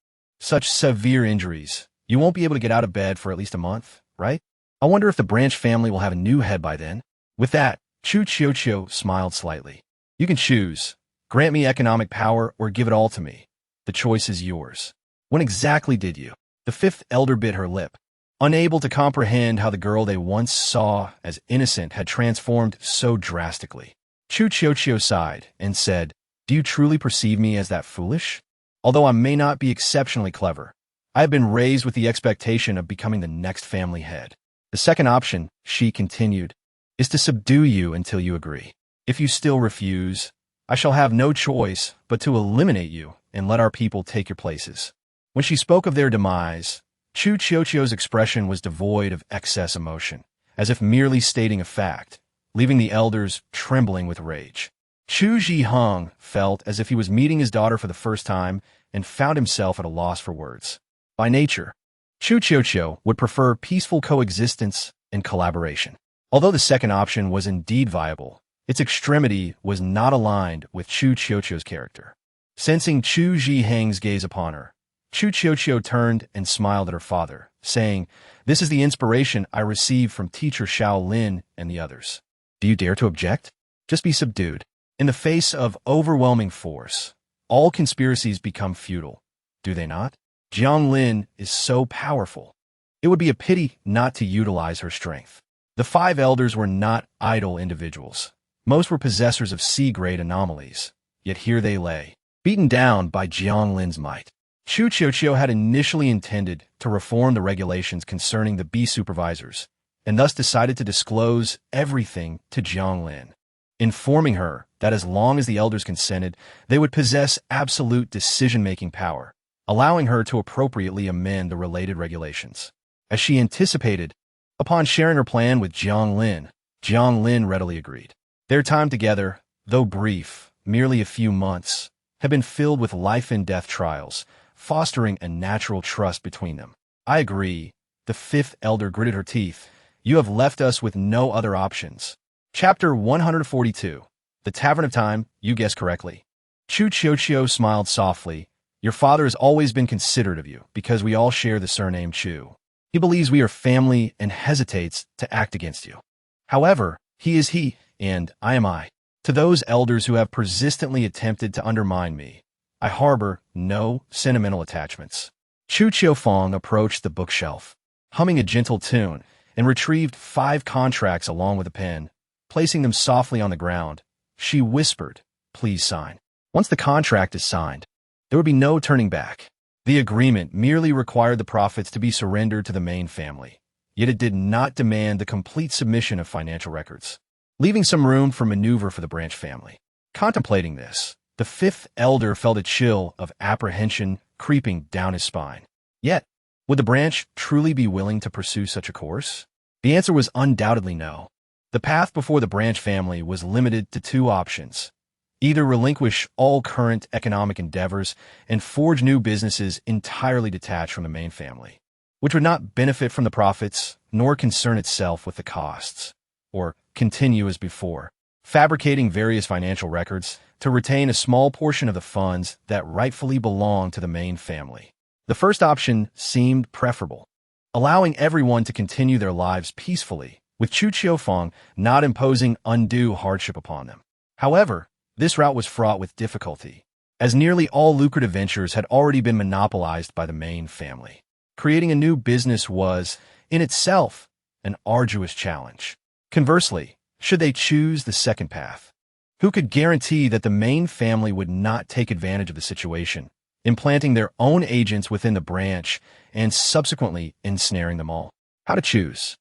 such severe injuries, you won't be able to get out of bed for at least a month, right? I wonder if the branch family will have a new head by then. With that, Chu Chiochio smiled slightly. You can choose. Grant me economic power or give it all to me. The choice is yours. When exactly did you? The fifth elder bit her lip, unable to comprehend how the girl they once saw as innocent had transformed so drastically. Chu Chiochio sighed and said, do you truly perceive me as that foolish? Although I may not be exceptionally clever, I have been raised with the expectation of becoming the next family head. The second option, she continued, is to subdue you until you agree. If you still refuse, I shall have no choice but to eliminate you and let our people take your places. When she spoke of their demise, Chu Chiochio's expression was devoid of excess emotion, as if merely stating a fact, leaving the elders trembling with rage. Chu Zhiheng felt as if he was meeting his daughter for the first time and found himself at a loss for words. By nature, Chu Chiochio would prefer peaceful coexistence and collaboration. Although the second option was indeed viable, its extremity was not aligned with Chu Chiochio's character. Sensing Chu Zhiheng's gaze upon her, Chu Chiochio turned and smiled at her father, saying, this is the inspiration I received from teacher Xiao Lin and the others. Do you dare to object? Just be subdued. In the face of overwhelming force, all conspiracies become futile, do they not? Jiang Lin is so powerful. It would be a pity not to utilize her strength. The five elders were not idle individuals. Most were possessors of C-grade anomalies, yet here they lay, beaten down by Jiang Lin's might. Chu Chiochio had initially intended to reform the regulations concerning the B supervisors, and thus decided to disclose everything to Jiang Lin, informing her that as long as the elders consented, they would possess absolute decision-making power, allowing her to appropriately amend the related regulations. As she anticipated, upon sharing her plan with Jiang Lin readily agreed. Their time together, though brief, merely a few months, had been filled with life-and-death trials, fostering a natural trust between them. I agree, the fifth elder gritted her teeth. You have left us with no other options. Chapter 142. The Tavern of Time, you guessed correctly. Chu Chiochio smiled softly. Your father has always been considerate of you, because we all share the surname Chu. He believes we are family and hesitates to act against you. However, he is he, and I am I. To those elders who have persistently attempted to undermine me, I harbor no sentimental attachments. Chu Chiofeng approached the bookshelf, humming a gentle tune, and retrieved 5 contracts along with a pen. Placing them softly on the ground, she whispered, please sign. Once the contract is signed, there would be no turning back. The agreement merely required the profits to be surrendered to the main family, yet it did not demand the complete submission of financial records, leaving some room for maneuver for the branch family. Contemplating this, the fifth elder felt a chill of apprehension creeping down his spine. Yet, would the branch truly be willing to pursue such a course? The answer was undoubtedly no. The path before the branch family was limited to 2 options. Either relinquish all current economic endeavors and forge new businesses entirely detached from the main family, which would not benefit from the profits nor concern itself with the costs, or continue as before, fabricating various financial records to retain a small portion of the funds that rightfully belong to the main family. The first option seemed preferable, allowing everyone to continue their lives peacefully, with Chu Chiofeng not imposing undue hardship upon them. However, this route was fraught with difficulty, as nearly all lucrative ventures had already been monopolized by the main family. Creating a new business was, in itself, an arduous challenge. Conversely, should they choose the second path? Who could guarantee that the main family would not take advantage of the situation, implanting their own agents within the branch and subsequently ensnaring them all? How to choose?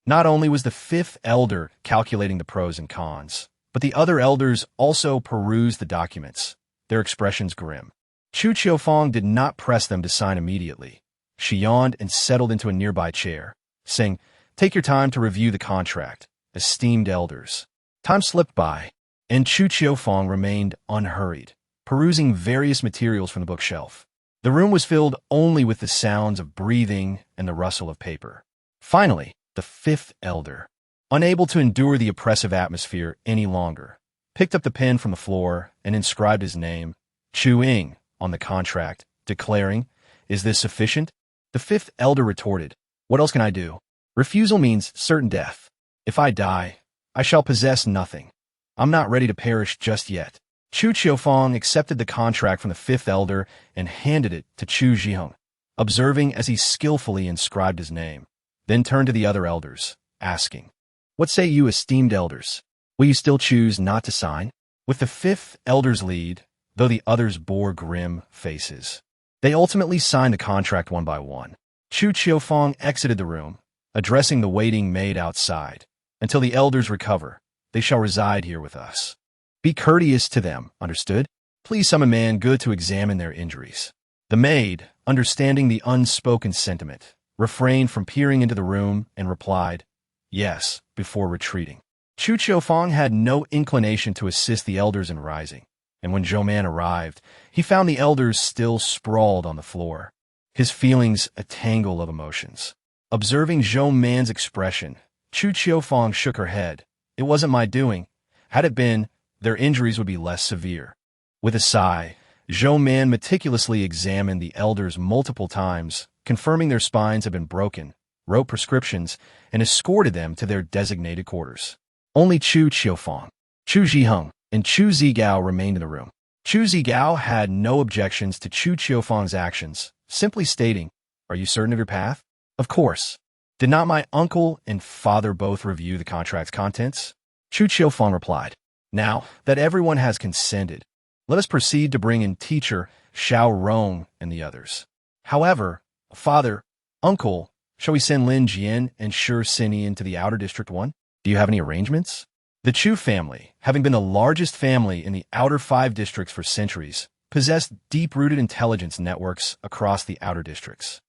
Not only was the fifth elder calculating the pros and cons, but the other elders also perused the documents, their expressions grim. Chu Qiufang did not press them to sign immediately. She yawned and settled into a nearby chair, saying, "Take your time to review the contract, esteemed elders." Time slipped by, and Chu Qiufang remained unhurried, perusing various materials from the bookshelf. The room was filled only with the sounds of breathing and the rustle of paper. Finally, the fifth elder, unable to endure the oppressive atmosphere any longer, picked up the pen from the floor and inscribed his name, Chu Ying, on the contract, declaring, "Is this sufficient?" The fifth elder retorted, "What else can I do? Refusal means certain death. If I die, I shall possess nothing. I'm not ready to perish just yet." Chu Qiufang accepted the contract from the fifth elder and handed it to Chu Zhiheng, observing as he skillfully inscribed his name, then turned to the other elders, asking, "What say you, esteemed elders? Will you still choose not to sign?" With the fifth elder's lead, though the others bore grim faces, they ultimately signed the contract one by one. Chu Qiufang exited the room, addressing the waiting maid outside. "Until the elders recover, they shall reside here with us. Be courteous to them, understood? Please summon a man good to examine their injuries." The maid, understanding the unspoken sentiment, refrained from peering into the room and replied, "Yes," before retreating. Chu Qiufang had no inclination to assist the elders in rising, and when Zhou Man arrived, he found the elders still sprawled on the floor, his feelings a tangle of emotions. Observing Zhou Man's expression, Chu Qiufang shook her head. "It wasn't my doing. Had it been, their injuries would be less severe." With a sigh, Zhou Man meticulously examined the elders multiple times, confirming their spines had been broken, wrote prescriptions, and escorted them to their designated quarters. Only Chu Qiufang, Chu Zhiheng, and Chu Zigao remained in the room. Chu Zigao had no objections to Chu Qiufang's actions, simply stating, "Are you certain of your path?" "Of course. Did not my uncle and father both review the contract's contents?" Chu Qiufang replied. "Now that everyone has consented, let us proceed to bring in teacher Xiao Rong and the others. However, father, uncle, shall we send Lin Jian and Shi Sinian to the outer district one? Do you have any arrangements?" The Chu family, having been the largest family in the outer 5 districts for centuries, possessed deep-rooted intelligence networks across the outer districts.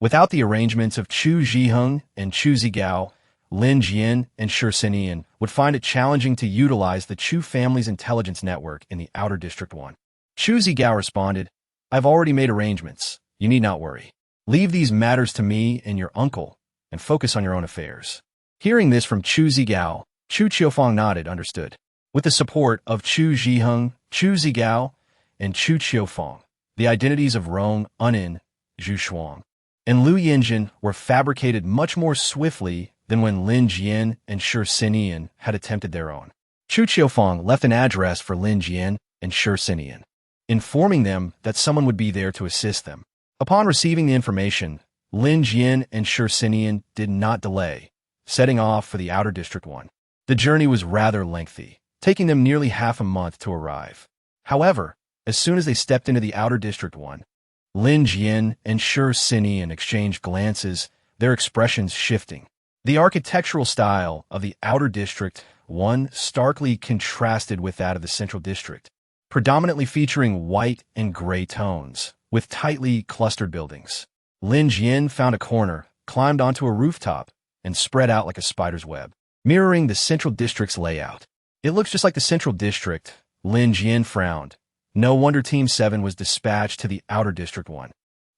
Without the arrangements of Chu Zhiheng and Chu Zigao, Lin Jian and Shi Sinian would find it challenging to utilize the Chu family's intelligence network in the outer district one. Chu Zigao responded, "I've already made arrangements. You need not worry. Leave these matters to me and your uncle, and focus on your own affairs." Hearing this from Chu Zigao, Chu Qiufang nodded, understood. With the support of Chu Zhiheng, Chu Zigao, and Chu Qiufang, the identities of Rong Unin, Zhu Shuang, and Lu Yinjin were fabricated much more swiftly than when Lin Jian and Shi Sinian had attempted their own. Chu Qiufang left an address for Lin Jian and Shi Sinian, informing them that someone would be there to assist them. Upon receiving the information, Lin Jian and Shi Sinian did not delay, setting off for the outer district one. The journey was rather lengthy, taking them nearly half a month to arrive. However, as soon as they stepped into the outer district one, Lin Jian and Shi Sinian exchanged glances, their expressions shifting. The architectural style of the outer district one starkly contrasted with that of the central district, predominantly featuring white and gray tones, with tightly clustered buildings. Lin Jian found a corner, climbed onto a rooftop, and spread out like a spider's web, mirroring the central district's layout. "It looks just like the central district," Lin Jian frowned. No wonder Team 7 was dispatched to the outer district one.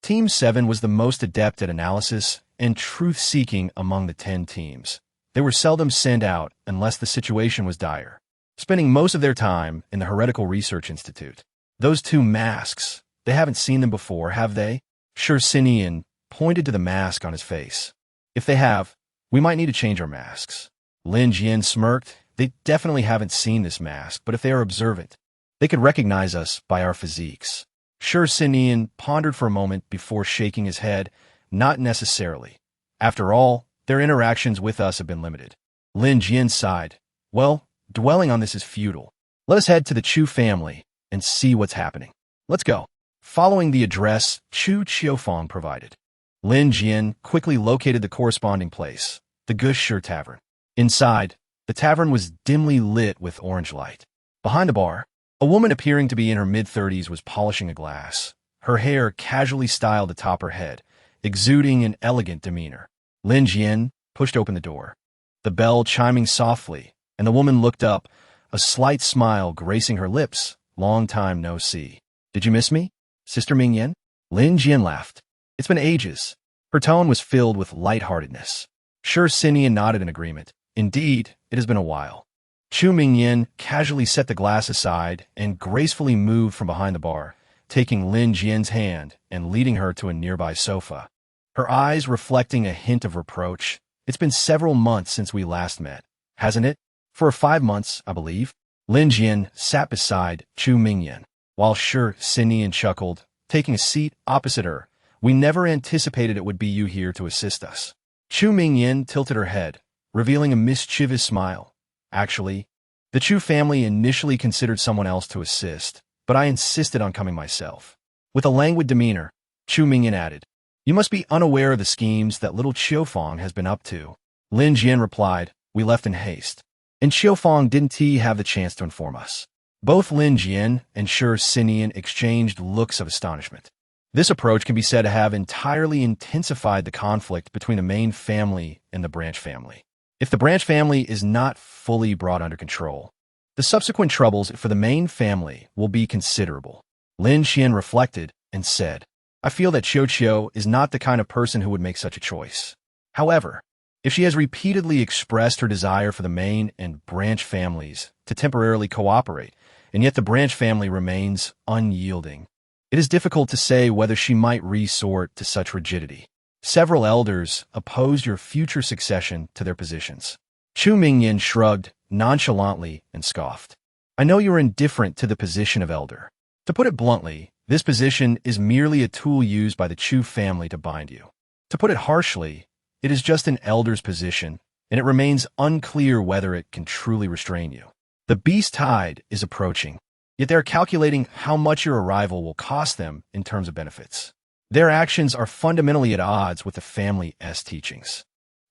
Team 7 was the most adept at analysis and truth-seeking among the 10 teams. They were seldom sent out unless the situation was dire, spending most of their time in the Heretical Research Institute. "Those 2 masks, they haven't seen them before, have they?" Shi Sinian pointed to the mask on his face. "If they have, we might need to change our masks." Lin Jian smirked. "They definitely haven't seen this mask, but if they are observant, they could recognize us by our physiques." Shi Sinian pondered for a moment before shaking his head. not necessarily. After all, their interactions with us have been limited. Lin Jian sighed. Well, dwelling on this is futile. Let us head to the Chu family and see what's happening. Let's go. Following the address Chu Qiufang provided, Lin Jian quickly located the corresponding place, the Gushi Tavern. Inside, the tavern was dimly lit with orange light. Behind the bar, a woman appearing to be in her mid-30s was polishing a glass, her hair casually styled atop her head, exuding an elegant demeanor. Lin Jian pushed open the door, the bell chiming softly, and the woman looked up, a slight smile gracing her lips. Long time no see. Did you miss me, Sister Mingyan? Lin Jian laughed. It's been ages. Her tone was filled with lightheartedness. Sure, Sinian nodded in agreement. Indeed, it has been a while. Chu Mingyan casually set the glass aside and gracefully moved from behind the bar, taking Lin Jian's hand and leading her to a nearby sofa. Her eyes reflecting a hint of reproach. It's been several months since we last met, hasn't it? For 5 months, I believe. Lin Jian sat beside Chu Mingyan, while Sure Sinian chuckled, taking a seat opposite her. We never anticipated it would be you here to assist us. Chu Mingyan tilted her head, revealing a mischievous smile. Actually, the Chu family initially considered someone else to assist, but I insisted on coming myself. With a languid demeanor, Chu Mingyan added, You must be unaware of the schemes that little Qiufang has been up to. Lin Jian replied, We left in haste. And Qiufang didn't have the chance to inform us. Both Lin Jian and Sure Sinian exchanged looks of astonishment. This approach can be said to have entirely intensified the conflict between the main family and the branch family. If the branch family is not fully brought under control, the subsequent troubles for the main family will be considerable. Lin Xian reflected and said, I feel that Qiu is not the kind of person who would make such a choice. However, if she has repeatedly expressed her desire for the main and branch families to temporarily cooperate, and yet the branch family remains unyielding, it is difficult to say whether she might resort to such rigidity. Several elders opposed your future succession to their positions. Chu Mingyan shrugged nonchalantly and scoffed. I know you are indifferent to the position of elder. To put it bluntly, this position is merely a tool used by the Chu family to bind you. To put it harshly, it is just an elder's position, and it remains unclear whether it can truly restrain you. The beast tide is approaching, yet they are calculating how much your arrival will cost them in terms of benefits. Their actions are fundamentally at odds with the family's teachings.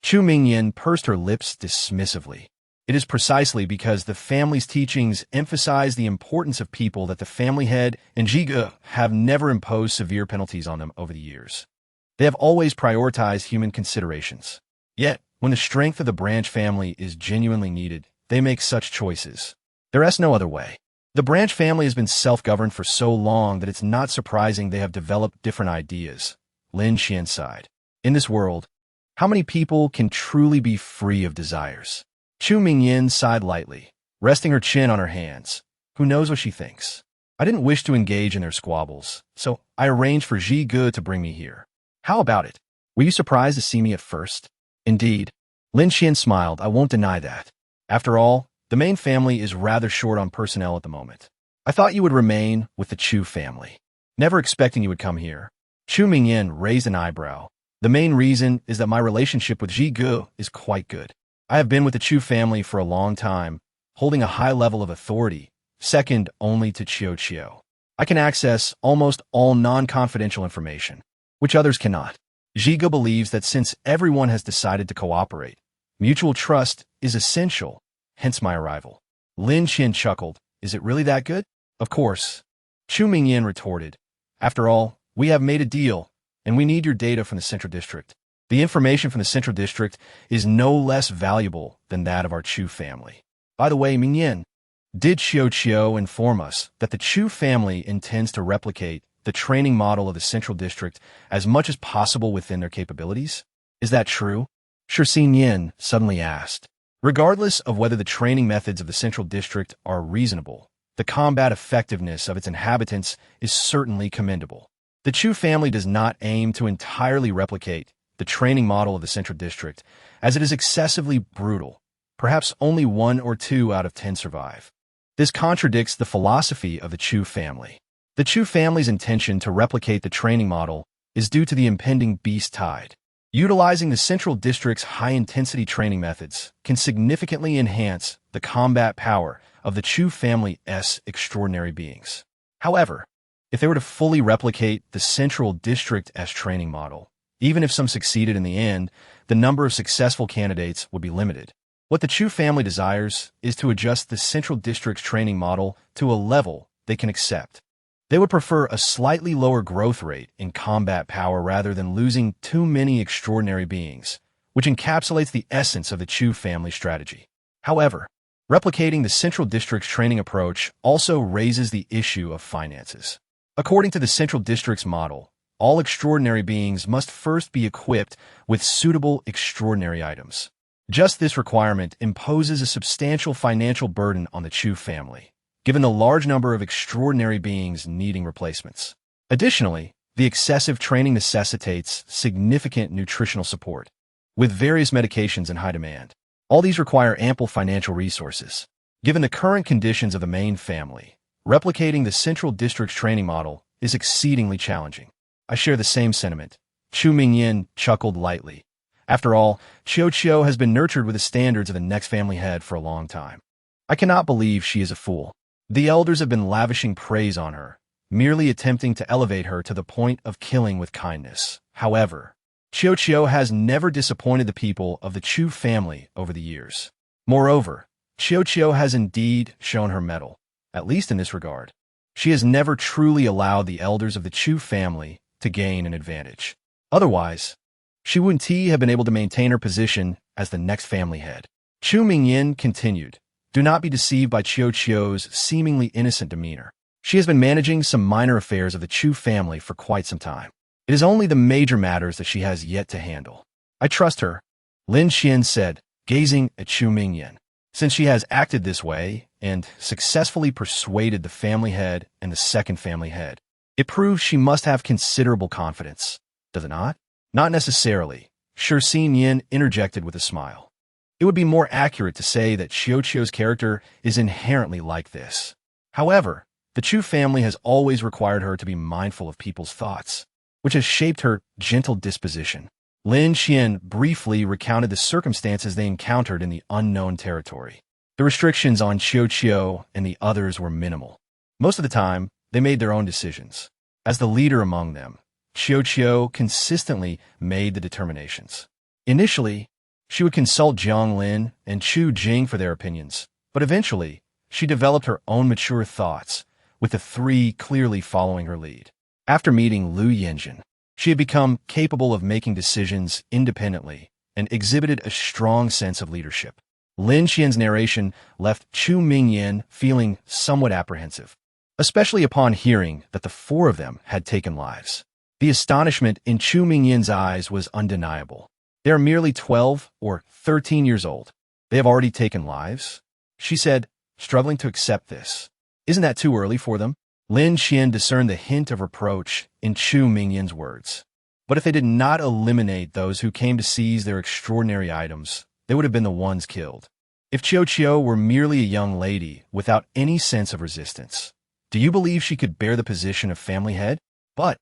Chu Mingyan pursed her lips dismissively. It is precisely because the family's teachings emphasize the importance of people that the family head and Zhige have never imposed severe penalties on them over the years. They have always prioritized human considerations. Yet, when the strength of the branch family is genuinely needed, they make such choices. There is no other way. The branch family has been self-governed for so long that it's not surprising they have developed different ideas. Lin Xian sighed. In this world, how many people can truly be free of desires? Chu Mingyan sighed lightly, resting her chin on her hands. Who knows what she thinks? I didn't wish to engage in their squabbles, so I arranged for Zhige to bring me here. How about it? Were you surprised to see me at first? Indeed. Lin Xian smiled. I won't deny that. After all, the main family is rather short on personnel at the moment. I thought you would remain with the Chu family. Never expecting you would come here. Chu Mingyan raised an eyebrow. The main reason is that my relationship with Zhige is quite good. I have been with the Chu family for a long time, holding a high level of authority, second only to Qiu. I can access almost all non-confidential information, which others cannot. Zhige believes that since everyone has decided to cooperate, mutual trust is essential, hence my arrival. Lin Xian chuckled. Is it really that good? Of course. Chu Mingyan retorted. After all, we have made a deal, and we need your data from the Central District. The information from the Central District is no less valuable than that of our Chu family. By the way, Mingyan, did Qiu inform us that the Chu family intends to replicate the training model of the Central District as much as possible within their capabilities? Is that true? Shi Yin suddenly asked. Regardless of whether the training methods of the Central District are reasonable, the combat effectiveness of its inhabitants is certainly commendable. The Chu family does not aim to entirely replicate the training model of the Central District, as it is excessively brutal. Perhaps only 1 or 2 out of 10 survive. This contradicts the philosophy of the Chu family. The Chu family's intention to replicate the training model is due to the impending beast tide. Utilizing the Central District's high-intensity training methods can significantly enhance the combat power of the Chu family's extraordinary beings. However, if they were to fully replicate the Central District's training model, even if some succeeded in the end, the number of successful candidates would be limited. What the Chu family desires is to adjust the Central District's training model to a level they can accept. They would prefer a slightly lower growth rate in combat power rather than losing too many extraordinary beings, which encapsulates the essence of the Chu family strategy. However, replicating the Central District's training approach also raises the issue of finances. According to the Central District's model, all extraordinary beings must first be equipped with suitable extraordinary items. Just this requirement imposes a substantial financial burden on the Chu family, given the large number of extraordinary beings needing replacements. Additionally, the excessive training necessitates significant nutritional support, with various medications in high demand. All these require ample financial resources. Given the current conditions of the main family, replicating the Central District's training model is exceedingly challenging. I share the same sentiment. Chu Mingyan chuckled lightly. After all, Qiu has been nurtured with the standards of the next family head for a long time. I cannot believe she is a fool. The elders have been lavishing praise on her, merely attempting to elevate her to the point of killing with kindness. However, Qiu has never disappointed the people of the Chu family over the years. Moreover, Qiu has indeed shown her mettle, at least in this regard. She has never truly allowed the elders of the Chu family to gain an advantage. Otherwise, she wouldn't have been able to maintain her position as the next family head. Chu Mingyan continued. Do not be deceived by Qiu's seemingly innocent demeanor. She has been managing some minor affairs of the Chu family for quite some time. It is only the major matters that she has yet to handle. I trust her, Lin Xian said, gazing at Chu Mingyan. Since she has acted this way and successfully persuaded the family head and the second family head, it proves she must have considerable confidence, does it not? Not necessarily, Xin Yin interjected with a smile. It would be more accurate to say that Qiu's character is inherently like this. However, the Chu family has always required her to be mindful of people's thoughts, which has shaped her gentle disposition. Lin Xian briefly recounted the circumstances they encountered in the unknown territory. The restrictions on Qiu and the others were minimal. Most of the time, they made their own decisions. As the leader among them, Qiu consistently made the determinations. Initially, she would consult Jiang Lin and Chu Jing for their opinions, but eventually, she developed her own mature thoughts, with the three clearly following her lead. After meeting Lu Yanjin, she had become capable of making decisions independently and exhibited a strong sense of leadership. Lin Xian's narration left Chu Mingyan feeling somewhat apprehensive, especially upon hearing that the four of them had taken lives. The astonishment in Chu Mingyan's eyes was undeniable. They are merely 12 or 13 years old. They have already taken lives? She said, struggling to accept this. Isn't that too early for them? Lin Xian discerned the hint of reproach in Chu Mingyan's words. But if they did not eliminate those who came to seize their extraordinary items, they would have been the ones killed. If Qiu were merely a young lady without any sense of resistance, do you believe she could bear the position of family head? But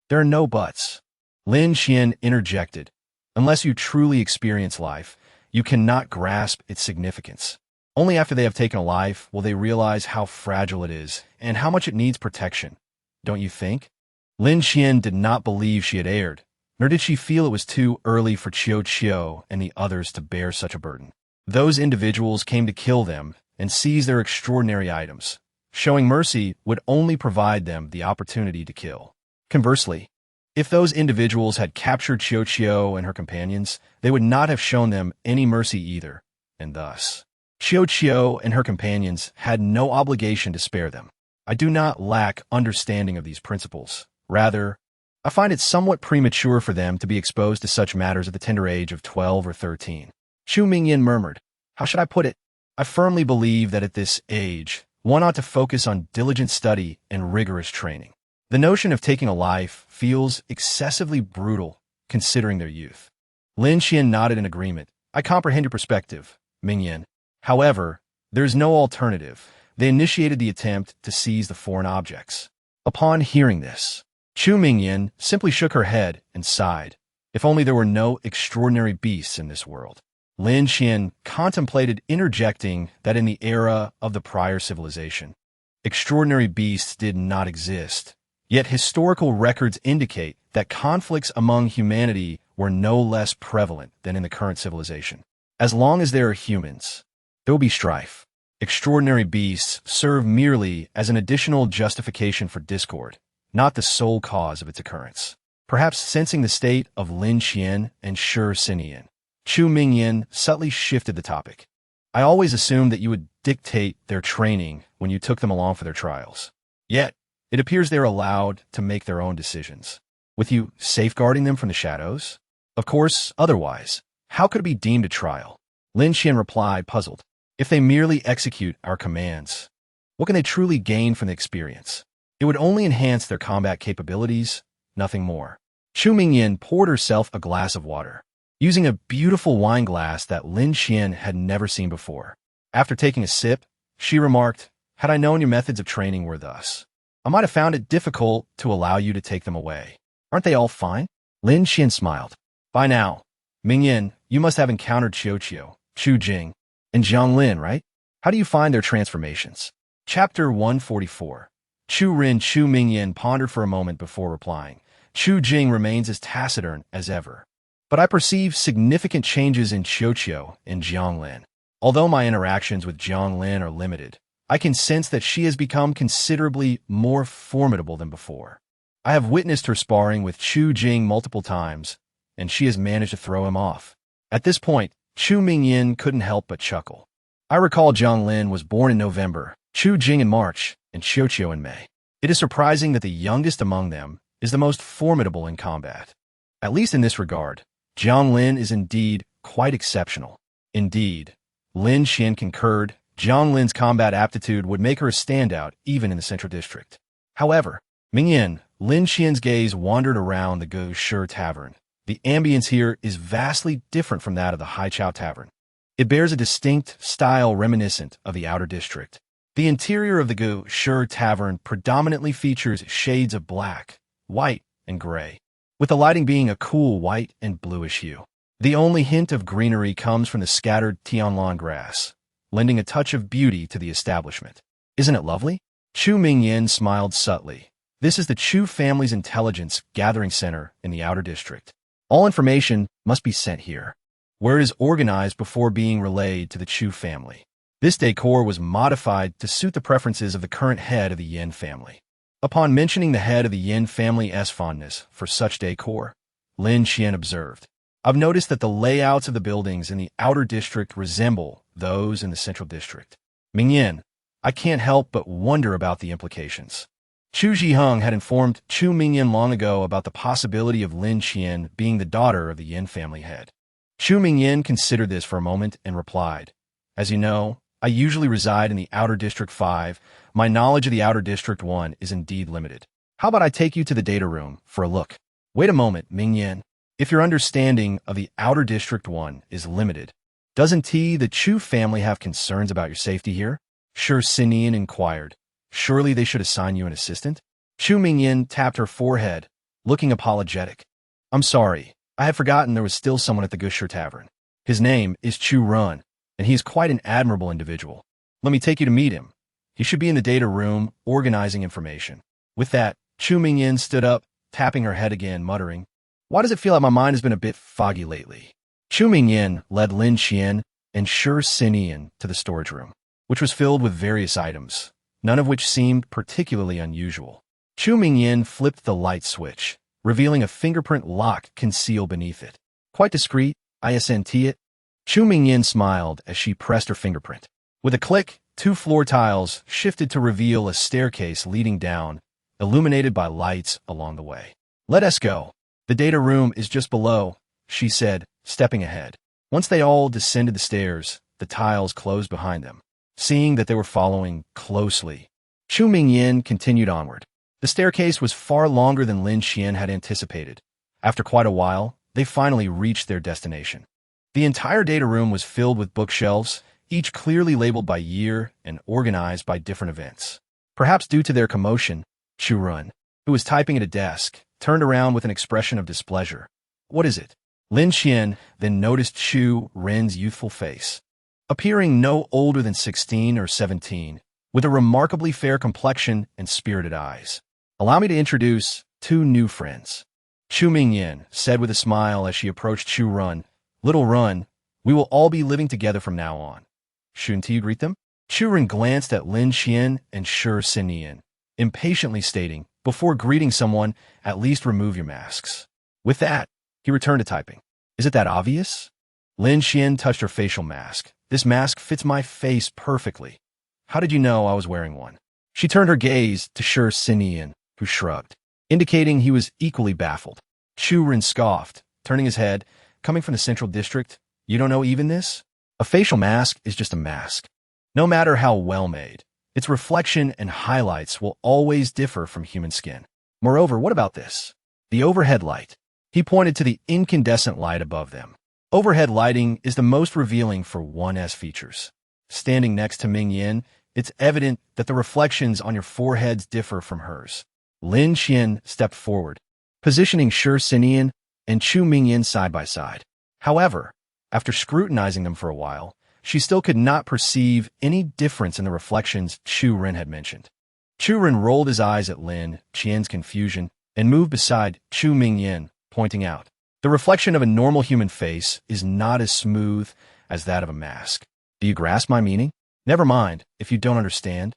there are no buts. Lin Xian interjected. Unless you truly experience life, you cannot grasp its significance. Only after they have taken a life will they realize how fragile it is and how much it needs protection. Don't you think? Lin Xian did not believe she had erred, nor did she feel it was too early for Qiu and the others to bear such a burden. Those individuals came to kill them and seize their extraordinary items. Showing mercy would only provide them the opportunity to kill. Conversely, if those individuals had captured Qiu and her companions, they would not have shown them any mercy either, and thus, Qiu and her companions had no obligation to spare them. I do not lack understanding of these principles. Rather, I find it somewhat premature for them to be exposed to such matters at the tender age of 12 or 13. Chu Mingyan murmured, how should I put it? I firmly believe that at this age, one ought to focus on diligent study and rigorous training. The notion of taking a life feels excessively brutal, considering their youth. Lin Xian nodded in agreement. I comprehend your perspective, Mingyan. However, there is no alternative. They initiated the attempt to seize the foreign objects. Upon hearing this, Chu Mingyan simply shook her head and sighed. If only there were no extraordinary beasts in this world. Lin Qian contemplated interjecting that in the era of the prior civilization, extraordinary beasts did not exist. Yet historical records indicate that conflicts among humanity were no less prevalent than in the current civilization. As long as there are humans, there will be strife. Extraordinary beasts serve merely as an additional justification for discord, not the sole cause of its occurrence. Perhaps sensing the state of Lin Qian and Shi Sinian, Chu Mingyan subtly shifted the topic. I always assumed that you would dictate their training when you took them along for their trials. Yet, it appears they are allowed to make their own decisions. With you safeguarding them from the shadows? Of course, otherwise, how could it be deemed a trial? Lin Qian replied, puzzled. If they merely execute our commands, what can they truly gain from the experience? It would only enhance their combat capabilities, nothing more. Chu Mingyan poured herself a glass of water, using a beautiful wine glass that Lin Qian had never seen before. After taking a sip, she remarked, had I known your methods of training were thus, I might have found it difficult to allow you to take them away. Aren't they all fine? Lin Qian smiled. By now, Mingyan, you must have encountered Qiuqiu, Chu Jing, and Jiang Lin, right? How do you find their transformations? Chapter 144. Chu Mingyan pondered for a moment before replying. Chu Jing remains as taciturn as ever. But I perceive significant changes in Qiuqiu and Jiang Lin. Although my interactions with Jiang Lin are limited, I can sense that she has become considerably more formidable than before. I have witnessed her sparring with Chu Jing multiple times, and she has managed to throw him off. At this point, Chu Mingyan couldn't help but chuckle. I recall Jiang Lin was born in November, Chu Jing in March, and Qiuqiu in May. It is surprising that the youngest among them is the most formidable in combat. At least in this regard, Jiang Lin is indeed quite exceptional. Indeed, Lin Qian concurred, Jiang Lin's combat aptitude would make her a standout even in the Central District. However, Mingyan, Lin Qian's gaze wandered around the Gu Shi Tavern. The ambience here is vastly different from that of the Haichao Tavern. It bears a distinct style reminiscent of the Outer District. The interior of the Gu Shi Tavern predominantly features shades of black, white, and gray, with the lighting being a cool white and bluish hue. The only hint of greenery comes from the scattered Tianlan grass, lending a touch of beauty to the establishment. Isn't it lovely? Chu Mingyan smiled subtly. This is the Chu family's intelligence gathering center in the Outer District. All information must be sent here, where it is organized before being relayed to the Chu family. This decor was modified to suit the preferences of the current head of the Yin family. Upon mentioning the head of the Yin family's fondness for such decor, Lin Qian observed, I've noticed that the layouts of the buildings in the Outer District resemble those in the Central District. Mingyan, I can't help but wonder about the implications. Chu Zhiheng had informed Chu Mingyan long ago about the possibility of Lin Qian being the daughter of the Yin family head. Chu Mingyan considered this for a moment and replied, as you know, I usually reside in the Outer District 5. My knowledge of the Outer District 1 is indeed limited. How about I take you to the data room for a look? Wait a moment, Mingyan. If your understanding of the Outer District 1 is limited, doesn't the Chu family have concerns about your safety here? Shi Sinian inquired. Surely they should assign you an assistant? Chu Mingyan tapped her forehead, looking apologetic. I'm sorry, I had forgotten there was still someone at the Gu Shi Tavern. His name is Chu Run, and he is quite an admirable individual. Let me take you to meet him. He should be in the data room, organizing information. With that, Chu Mingyan stood up, tapping her head again, muttering, why does it feel like my mind has been a bit foggy lately? Chu Mingyan led Lin Qian and Shi Sinian to the storage room, which was filled with various items, none of which seemed particularly unusual. Chu Mingyan flipped the light switch, revealing a fingerprint lock concealed beneath it. Quite discreet, isn't it? Chu Mingyan smiled as she pressed her fingerprint. With a click, 2 floor tiles shifted to reveal a staircase leading down, illuminated by lights along the way. Let us go. The data room is just below, she said, stepping ahead. Once they all descended the stairs, the tiles closed behind them. Seeing that they were following closely, Chu Mingyan continued onward. The staircase was far longer than Lin Qian had anticipated. After quite a while, they finally reached their destination. The entire data room was filled with bookshelves, each clearly labeled by year and organized by different events. Perhaps due to their commotion, Chu Run, who was typing at a desk, turned around with an expression of displeasure. "What is it?" Lin Qian then noticed Chu Ren's youthful face. Appearing no older than 16 or 17, with a remarkably fair complexion and spirited eyes. "Allow me to introduce two new friends," Chu Mingyan said with a smile as she approached Chu Run. "Little Run, we will all be living together from now on. Shouldn't you greet them?" Chu Run glanced at Lin Qian and Shi Xinyan, impatiently stating, "Before greeting someone, at least remove your masks." With that, he returned to typing. "Is it that obvious?" Lin Qian touched her facial mask. "This mask fits my face perfectly. How did you know I was wearing one?" She turned her gaze to Shi Xinyan, who shrugged, indicating he was equally baffled. Chu Ren scoffed, turning his head. "Coming from the Central District, you don't know even this? A facial mask is just a mask. No matter how well made, its reflection and highlights will always differ from human skin. Moreover, what about this? The overhead light." He pointed to the incandescent light above them. Overhead lighting is the most revealing for 1S features. Standing next to Ming Yin, it's evident that the reflections on your foreheads differ from hers. Lin Qian stepped forward, positioning Shi Xinyan and Chu Mingyan side by side. However, after scrutinizing them for a while, she still could not perceive any difference in the reflections Chu Ren had mentioned. Chu Ren rolled his eyes at Lin Qian's confusion and moved beside Chu Mingyan, pointing out, "The reflection of a normal human face is not as smooth as that of a mask. Do you grasp my meaning? Never mind if you don't understand.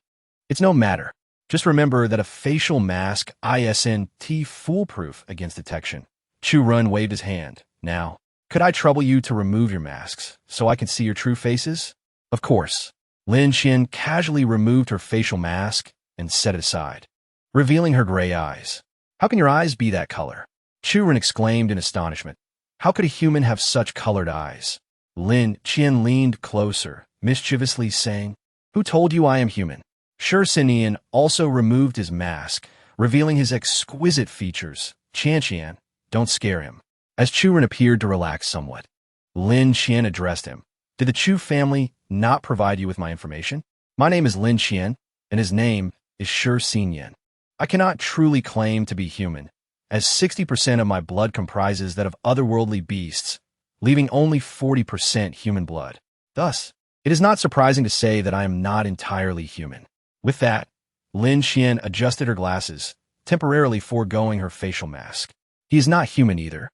It's no matter. Just remember that a facial mask isn't foolproof against detection." Chu Run waved his hand. "Now, could I trouble you to remove your masks so I can see your true faces?" "Of course." Lin Qian casually removed her facial mask and set it aside, revealing her gray eyes. "How can your eyes be that color?" Chu Ren exclaimed in astonishment. "How could a human have such colored eyes?" Lin Qian leaned closer, mischievously saying, "Who told you I am human?" Shi Xinyan also removed his mask, revealing his exquisite features. "Qian, don't scare him." As Chu Ren appeared to relax somewhat, Lin Qian addressed him. "Did the Chu family not provide you with my information? My name is Lin Qian, and his name is Shi Xinyan. I cannot truly claim to be human, as 60% of my blood comprises that of otherworldly beasts, leaving only 40% human blood. Thus, it is not surprising to say that I am not entirely human." With that, Lin Qian adjusted her glasses, temporarily foregoing her facial mask. "He is not human either,"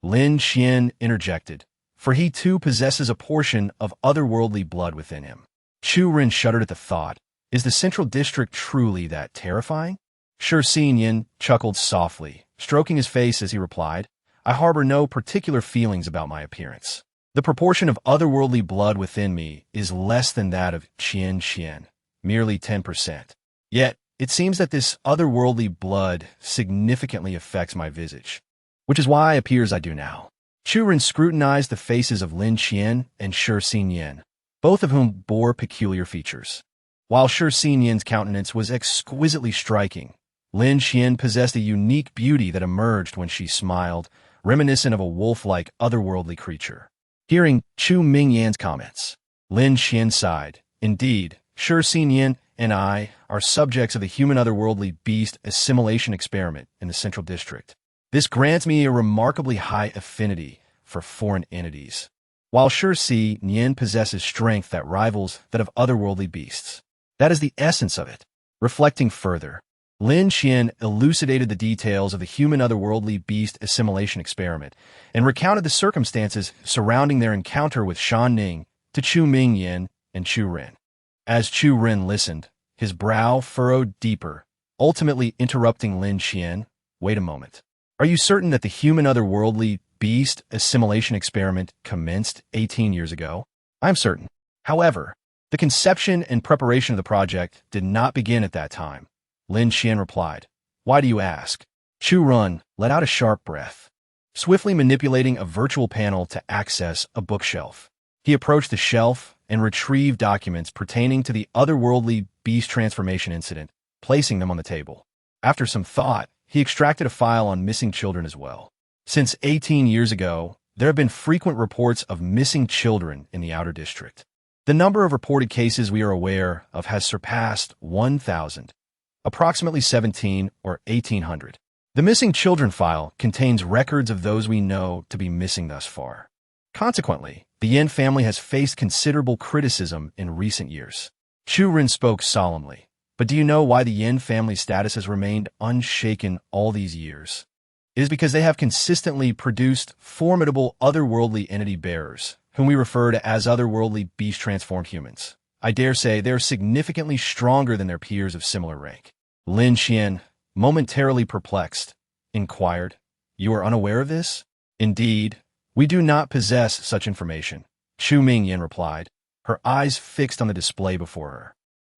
Lin Qian interjected, "for he too possesses a portion of otherworldly blood within him." Chu Ren shuddered at the thought. Is the Central District truly that terrifying? Shi Xinyan chuckled softly, stroking his face as he replied, "I harbor no particular feelings about my appearance. The proportion of otherworldly blood within me is less than that of Qian, merely 10%. Yet, it seems that this otherworldly blood significantly affects my visage, which is why I appear as I do now." Chu Ren scrutinized the faces of Lin Qian and Shi Xinyan, both of whom bore peculiar features. While Shi Xinyan's countenance was exquisitely striking, Lin Qian possessed a unique beauty that emerged when she smiled, reminiscent of a wolf-like otherworldly creature. Hearing Chu Mingyan's comments, Lin Qian sighed. "Indeed, Shi Xinyan and I are subjects of the human otherworldly beast assimilation experiment in the Central District. This grants me a remarkably high affinity for foreign entities, while Shi Xinyan possesses strength that rivals that of otherworldly beasts. That is the essence of it." Reflecting further, Lin Qian elucidated the details of the human otherworldly beast assimilation experiment and recounted the circumstances surrounding their encounter with Shan Ning to Chu Mingyan and Chu Ren. As Chu Ren listened, his brow furrowed deeper, ultimately interrupting Lin Qian. "Wait a moment. Are you certain that the human otherworldly beast assimilation experiment commenced 18 years ago?" "I'm certain. However, the conception and preparation of the project did not begin at that time," Lin Qian replied. "Why do you ask?" Chu Ren let out a sharp breath, swiftly manipulating a virtual panel to access a bookshelf. He approached the shelf and retrieved documents pertaining to the otherworldly beast transformation incident, placing them on the table. After some thought, he extracted a file on missing children as well. Since 18 years ago, there have been frequent reports of missing children in the Outer District. The number of reported cases we are aware of has surpassed 1,000. approximately 17 or 1800. The missing children file contains records of those we know to be missing thus far. Consequently, the Yin family has faced considerable criticism in recent years. Chu Ren spoke solemnly. But do you know why the Yin family status has remained unshaken all these years? It is because they have consistently produced formidable otherworldly entity bearers, whom we refer to as otherworldly beast-transformed humans. I dare say they are significantly stronger than their peers of similar rank. Lin Xian, momentarily perplexed, inquired, "You are unaware of this?" "Indeed, we do not possess such information," Chu Mingyan replied, her eyes fixed on the display before her.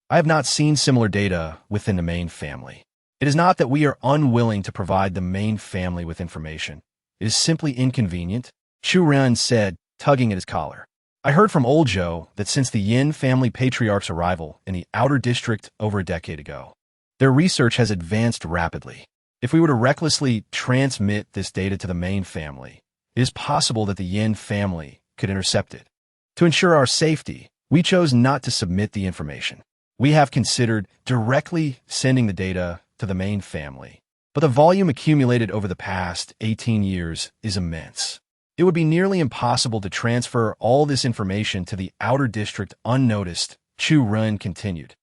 "I have not seen similar data within the main family. It is not that we are unwilling to provide the main family with information. It is simply inconvenient," Chu Ren said, tugging at his collar. "I heard from old Zhou that since the Yin family patriarch's arrival in the outer district over a decade ago, their research has advanced rapidly. If we were to recklessly transmit this data to the main family, it is possible that the Yin family could intercept it. To ensure our safety, we chose not to submit the information. We have considered directly sending the data to the main family, but the volume accumulated over the past 18 years is immense. It would be nearly impossible to transfer all this information to the outer district unnoticed," Chu Ren continued.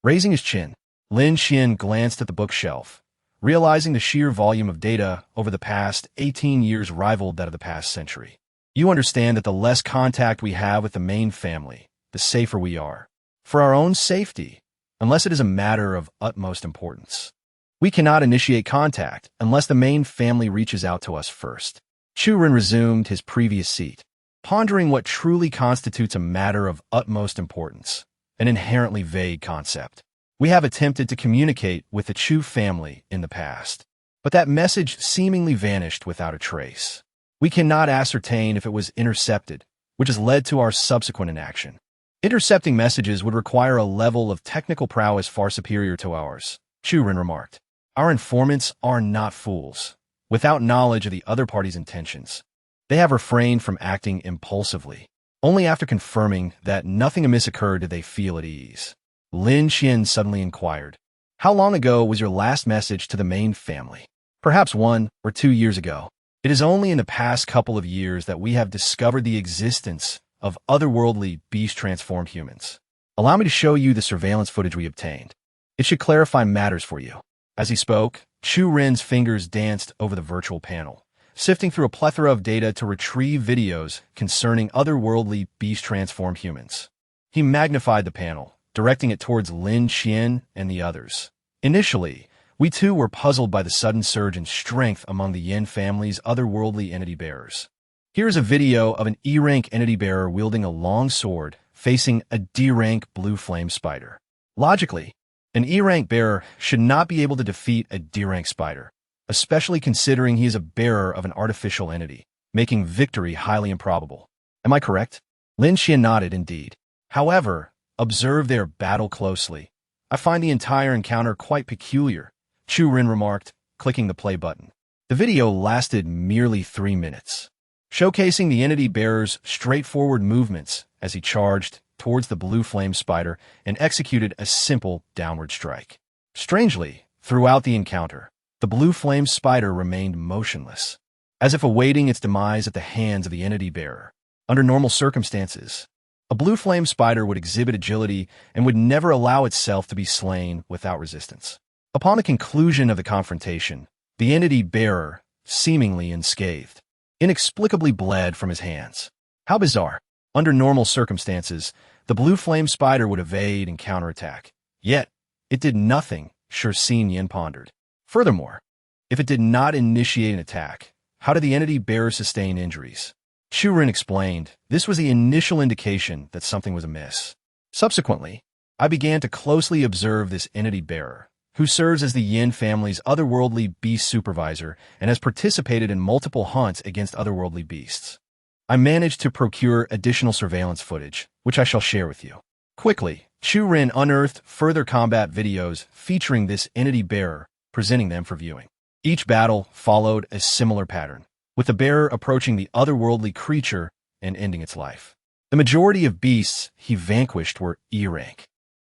Raising his chin, Lin Xian glanced at the bookshelf, realizing the sheer volume of data over the past 18 years rivaled that of the past century. "You understand that the less contact we have with the main family, the safer we are. For our own safety, unless it is a matter of utmost importance. We cannot initiate contact unless the main family reaches out to us first." Chu Ren resumed his previous seat, pondering what truly constitutes a matter of utmost importance, an inherently vague concept. We have attempted to communicate with the Chu family in the past, but that message seemingly vanished without a trace. We cannot ascertain if it was intercepted, which has led to our subsequent inaction. Intercepting messages would require a level of technical prowess far superior to ours, Chu Ren remarked. Our informants are not fools. Without knowledge of the other party's intentions, they have refrained from acting impulsively. Only after confirming that nothing amiss occurred did they feel at ease. Lin Xian suddenly inquired, "How long ago was your last message to the main family?" "Perhaps 1 or 2 years ago. It is only in the past couple of years that we have discovered the existence of otherworldly beast-transformed humans. Allow me to show you the surveillance footage we obtained. It should clarify matters for you." As he spoke, Chu Ren's fingers danced over the virtual panel, sifting through a plethora of data to retrieve videos concerning otherworldly beast-transformed humans. He magnified the panel, directing it towards Lin Xian and the others. Initially, we too were puzzled by the sudden surge in strength among the Yin family's otherworldly entity bearers. Here is a video of an E-rank entity bearer wielding a long sword facing a D-rank blue flame spider. Logically, an E-rank bearer should not be able to defeat a D-rank spider, especially considering he is a bearer of an artificial entity, making victory highly improbable. Am I correct? Lin Xian nodded indeed. However, observe their battle closely. I find the entire encounter quite peculiar, Chu Ren remarked, clicking the play button. The video lasted merely 3 minutes, showcasing the entity bearer's straightforward movements as he charged towards the blue flame spider and executed a simple downward strike. Strangely, throughout the encounter, the blue flame spider remained motionless, as if awaiting its demise at the hands of the entity bearer. Under normal circumstances, a blue flame spider would exhibit agility and would never allow itself to be slain without resistance. Upon the conclusion of the confrontation, the entity bearer, seemingly unscathed, inexplicably bled from his hands. How bizarre. Under normal circumstances, the blue flame spider would evade and counterattack. Yet, it did nothing, Xin Yin pondered. Furthermore, if it did not initiate an attack, how did the entity bearer sustain injuries? Chu Ren explained, this was the initial indication that something was amiss. Subsequently, I began to closely observe this entity bearer, who serves as the Yin family's otherworldly beast supervisor and has participated in multiple hunts against otherworldly beasts. I managed to procure additional surveillance footage, which I shall share with you. Quickly, Chu Ren unearthed further combat videos featuring this entity bearer, presenting them for viewing. Each battle followed a similar pattern, with the bearer approaching the otherworldly creature and ending its life. The majority of beasts he vanquished were E-rank,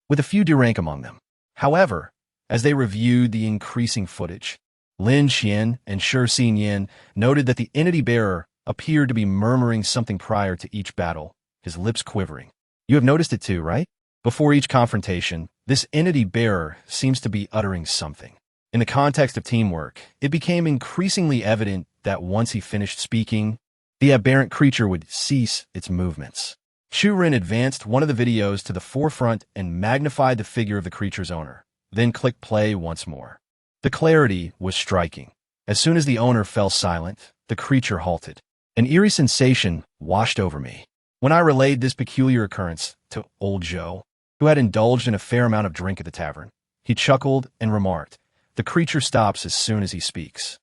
with a few D-rank among them. However, As they reviewed the increasing footage, Lin Qian and Shi Xinyan noted that the entity bearer appeared to be murmuring something prior to each battle, his lips quivering. You have noticed it too, right? Before each confrontation, this entity bearer seems to be uttering something. In the context of teamwork, it became increasingly evident that once he finished speaking, the aberrant creature would cease its movements. Chu Ren advanced one of the videos to the forefront and magnified the figure of the creature's owner, then clicked play once more. The clarity was striking. As soon as the owner fell silent, the creature halted. An eerie sensation washed over me. When I relayed this peculiar occurrence to old Joe, who had indulged in a fair amount of drink at the tavern, he chuckled and remarked, "The creature stops as soon as he speaks."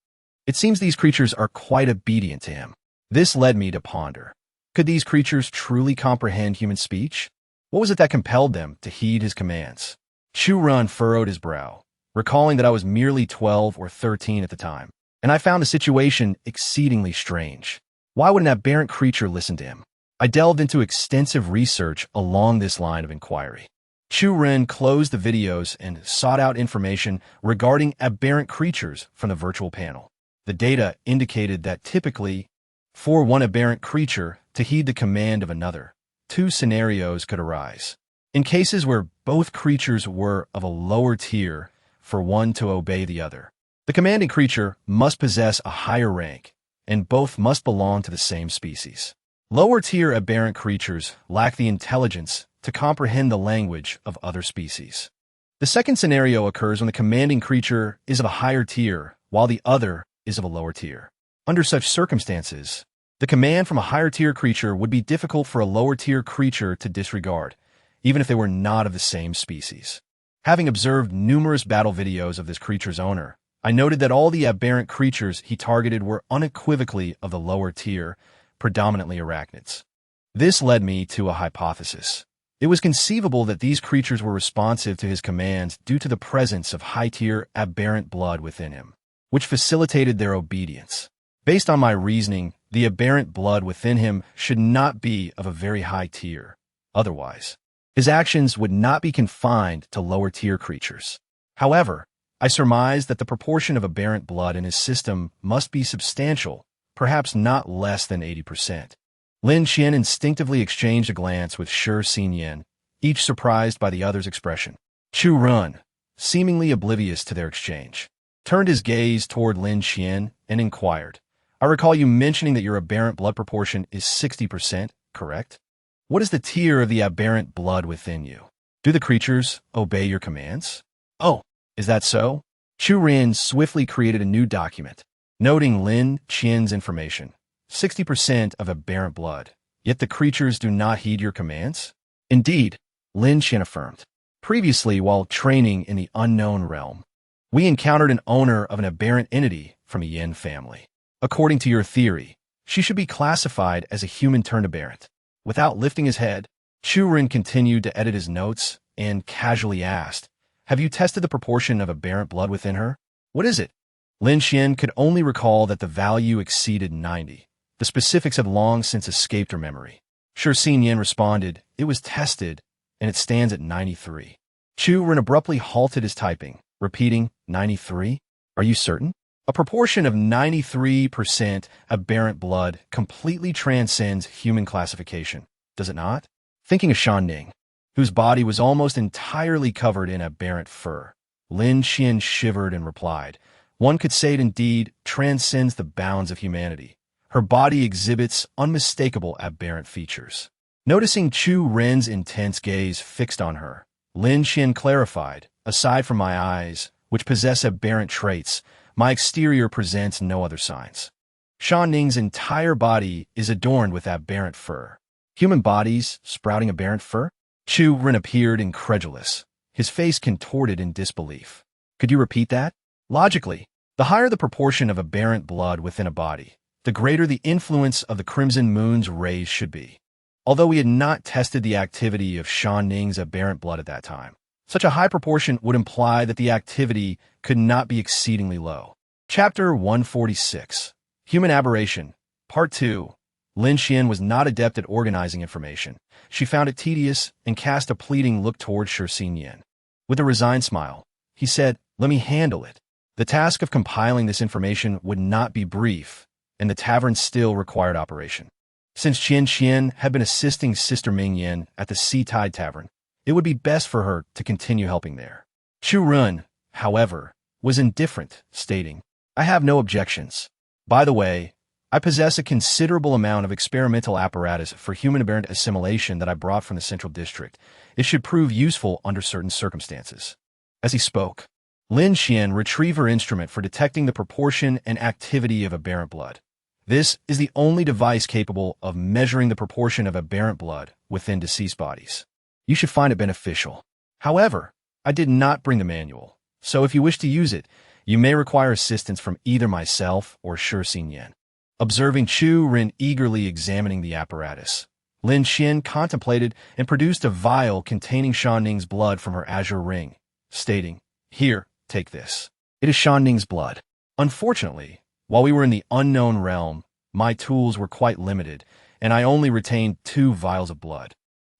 It seems these creatures are quite obedient to him. This led me to ponder. Could these creatures truly comprehend human speech? What was it that compelled them to heed his commands? Chu Ren furrowed his brow, recalling that I was merely 12 or 13 at the time, and I found the situation exceedingly strange. Why would an aberrant creature listen to him? I delved into extensive research along this line of inquiry. Chu Ren closed the videos and sought out information regarding aberrant creatures from the virtual panel. The data indicated that typically, for one aberrant creature to heed the command of another, two scenarios could arise. In cases where both creatures were of a lower tier, for one to obey the other, the commanding creature must possess a higher rank, and both must belong to the same species. Lower-tier aberrant creatures lack the intelligence to comprehend the language of other species. The second scenario occurs when the commanding creature is of a higher tier, while the other is of a lower tier. Under such circumstances, the command from a higher-tier creature would be difficult for a lower-tier creature to disregard, even if they were not of the same species. Having observed numerous battle videos of this creature's owner, I noted that all the aberrant creatures he targeted were unequivocally of the lower tier, predominantly arachnids. This led me to a hypothesis. It was conceivable that these creatures were responsive to his commands due to the presence of high-tier aberrant blood within him, which facilitated their obedience. Based on my reasoning, the aberrant blood within him should not be of a very high tier. Otherwise, his actions would not be confined to lower-tier creatures. However, I surmised that the proportion of aberrant blood in his system must be substantial, perhaps not less than 80%. Lin Qian instinctively exchanged a glance with Shi Xinyan, each surprised by the other's expression. Chu Ren, seemingly oblivious to their exchange, turned his gaze toward Lin Qian and inquired, "I recall you mentioning that your aberrant blood proportion is 60%, correct? What is the tier of the aberrant blood within you? Do the creatures obey your commands?" "Oh, is that so?" Chu Ren swiftly created a new document, noting Lin Qian's information. 60% of aberrant blood, yet the creatures do not heed your commands? Indeed, Lin Qian affirmed. Previously, while training in the unknown realm, we encountered an owner of an aberrant entity from a Yin family. According to your theory, she should be classified as a human-turned-aberrant. Without lifting his head, Chu Ren continued to edit his notes and casually asked, "Have you tested the proportion of aberrant blood within her? What is it?" Lin Qian could only recall that the value exceeded 90. The specifics had long since escaped her memory. Shi Xinyan responded, "It was tested, and it stands at 93. Chu Ren abruptly halted his typing, repeating, 93? Are you certain? A proportion of 93% aberrant blood completely transcends human classification, does it not? Thinking of Shan Ning, whose body was almost entirely covered in aberrant fur, Lin Qian shivered and replied, "One could say it indeed transcends the bounds of humanity. Her body exhibits unmistakable aberrant features." Noticing Chu Ren's intense gaze fixed on her, Lin Qian clarified, "Aside from my eyes, which possess aberrant traits, my exterior presents no other signs. Shan Ning's entire body is adorned with aberrant fur." "Human bodies sprouting aberrant fur?" Chu Ren appeared incredulous, his face contorted in disbelief. "Could you repeat that?" "Logically, the higher the proportion of aberrant blood within a body, the greater the influence of the crimson moon's rays should be. Although we had not tested the activity of Shan Ning's aberrant blood at that time, such a high proportion would imply that the activity could not be exceedingly low." Chapter 146, Human Aberration, Part 2. Lin Qian was not adept at organizing information. She found it tedious and cast a pleading look toward Shi Xinyan. With a resigned smile, He said, "Let me handle it." The task of compiling this information would not be brief, and the tavern still required operation. Since Qian Qian had been assisting Sister Ming Yin at the Sea Tide Tavern, it would be best for her to continue helping there. Chu Run, however, was indifferent, stating, "I have no objections. By the way, I possess a considerable amount of experimental apparatus for human aberrant assimilation that I brought from the Central District. It should prove useful under certain circumstances." As he spoke, Lin Xian retrieved her instrument for detecting the proportion and activity of aberrant blood. This is the only device capable of measuring the proportion of aberrant blood within deceased bodies. You should find it beneficial. However, I did not bring the manual, so if you wish to use it, you may require assistance from either myself or Shi Xinyan. Observing Chu Ren eagerly examining the apparatus, Lin Xian contemplated and produced a vial containing Shan Ning's blood from her azure ring, stating, "Here, take this. It is Shan Ning's blood." Unfortunately, while we were in the unknown realm, my tools were quite limited, and I only retained 2 vials of blood.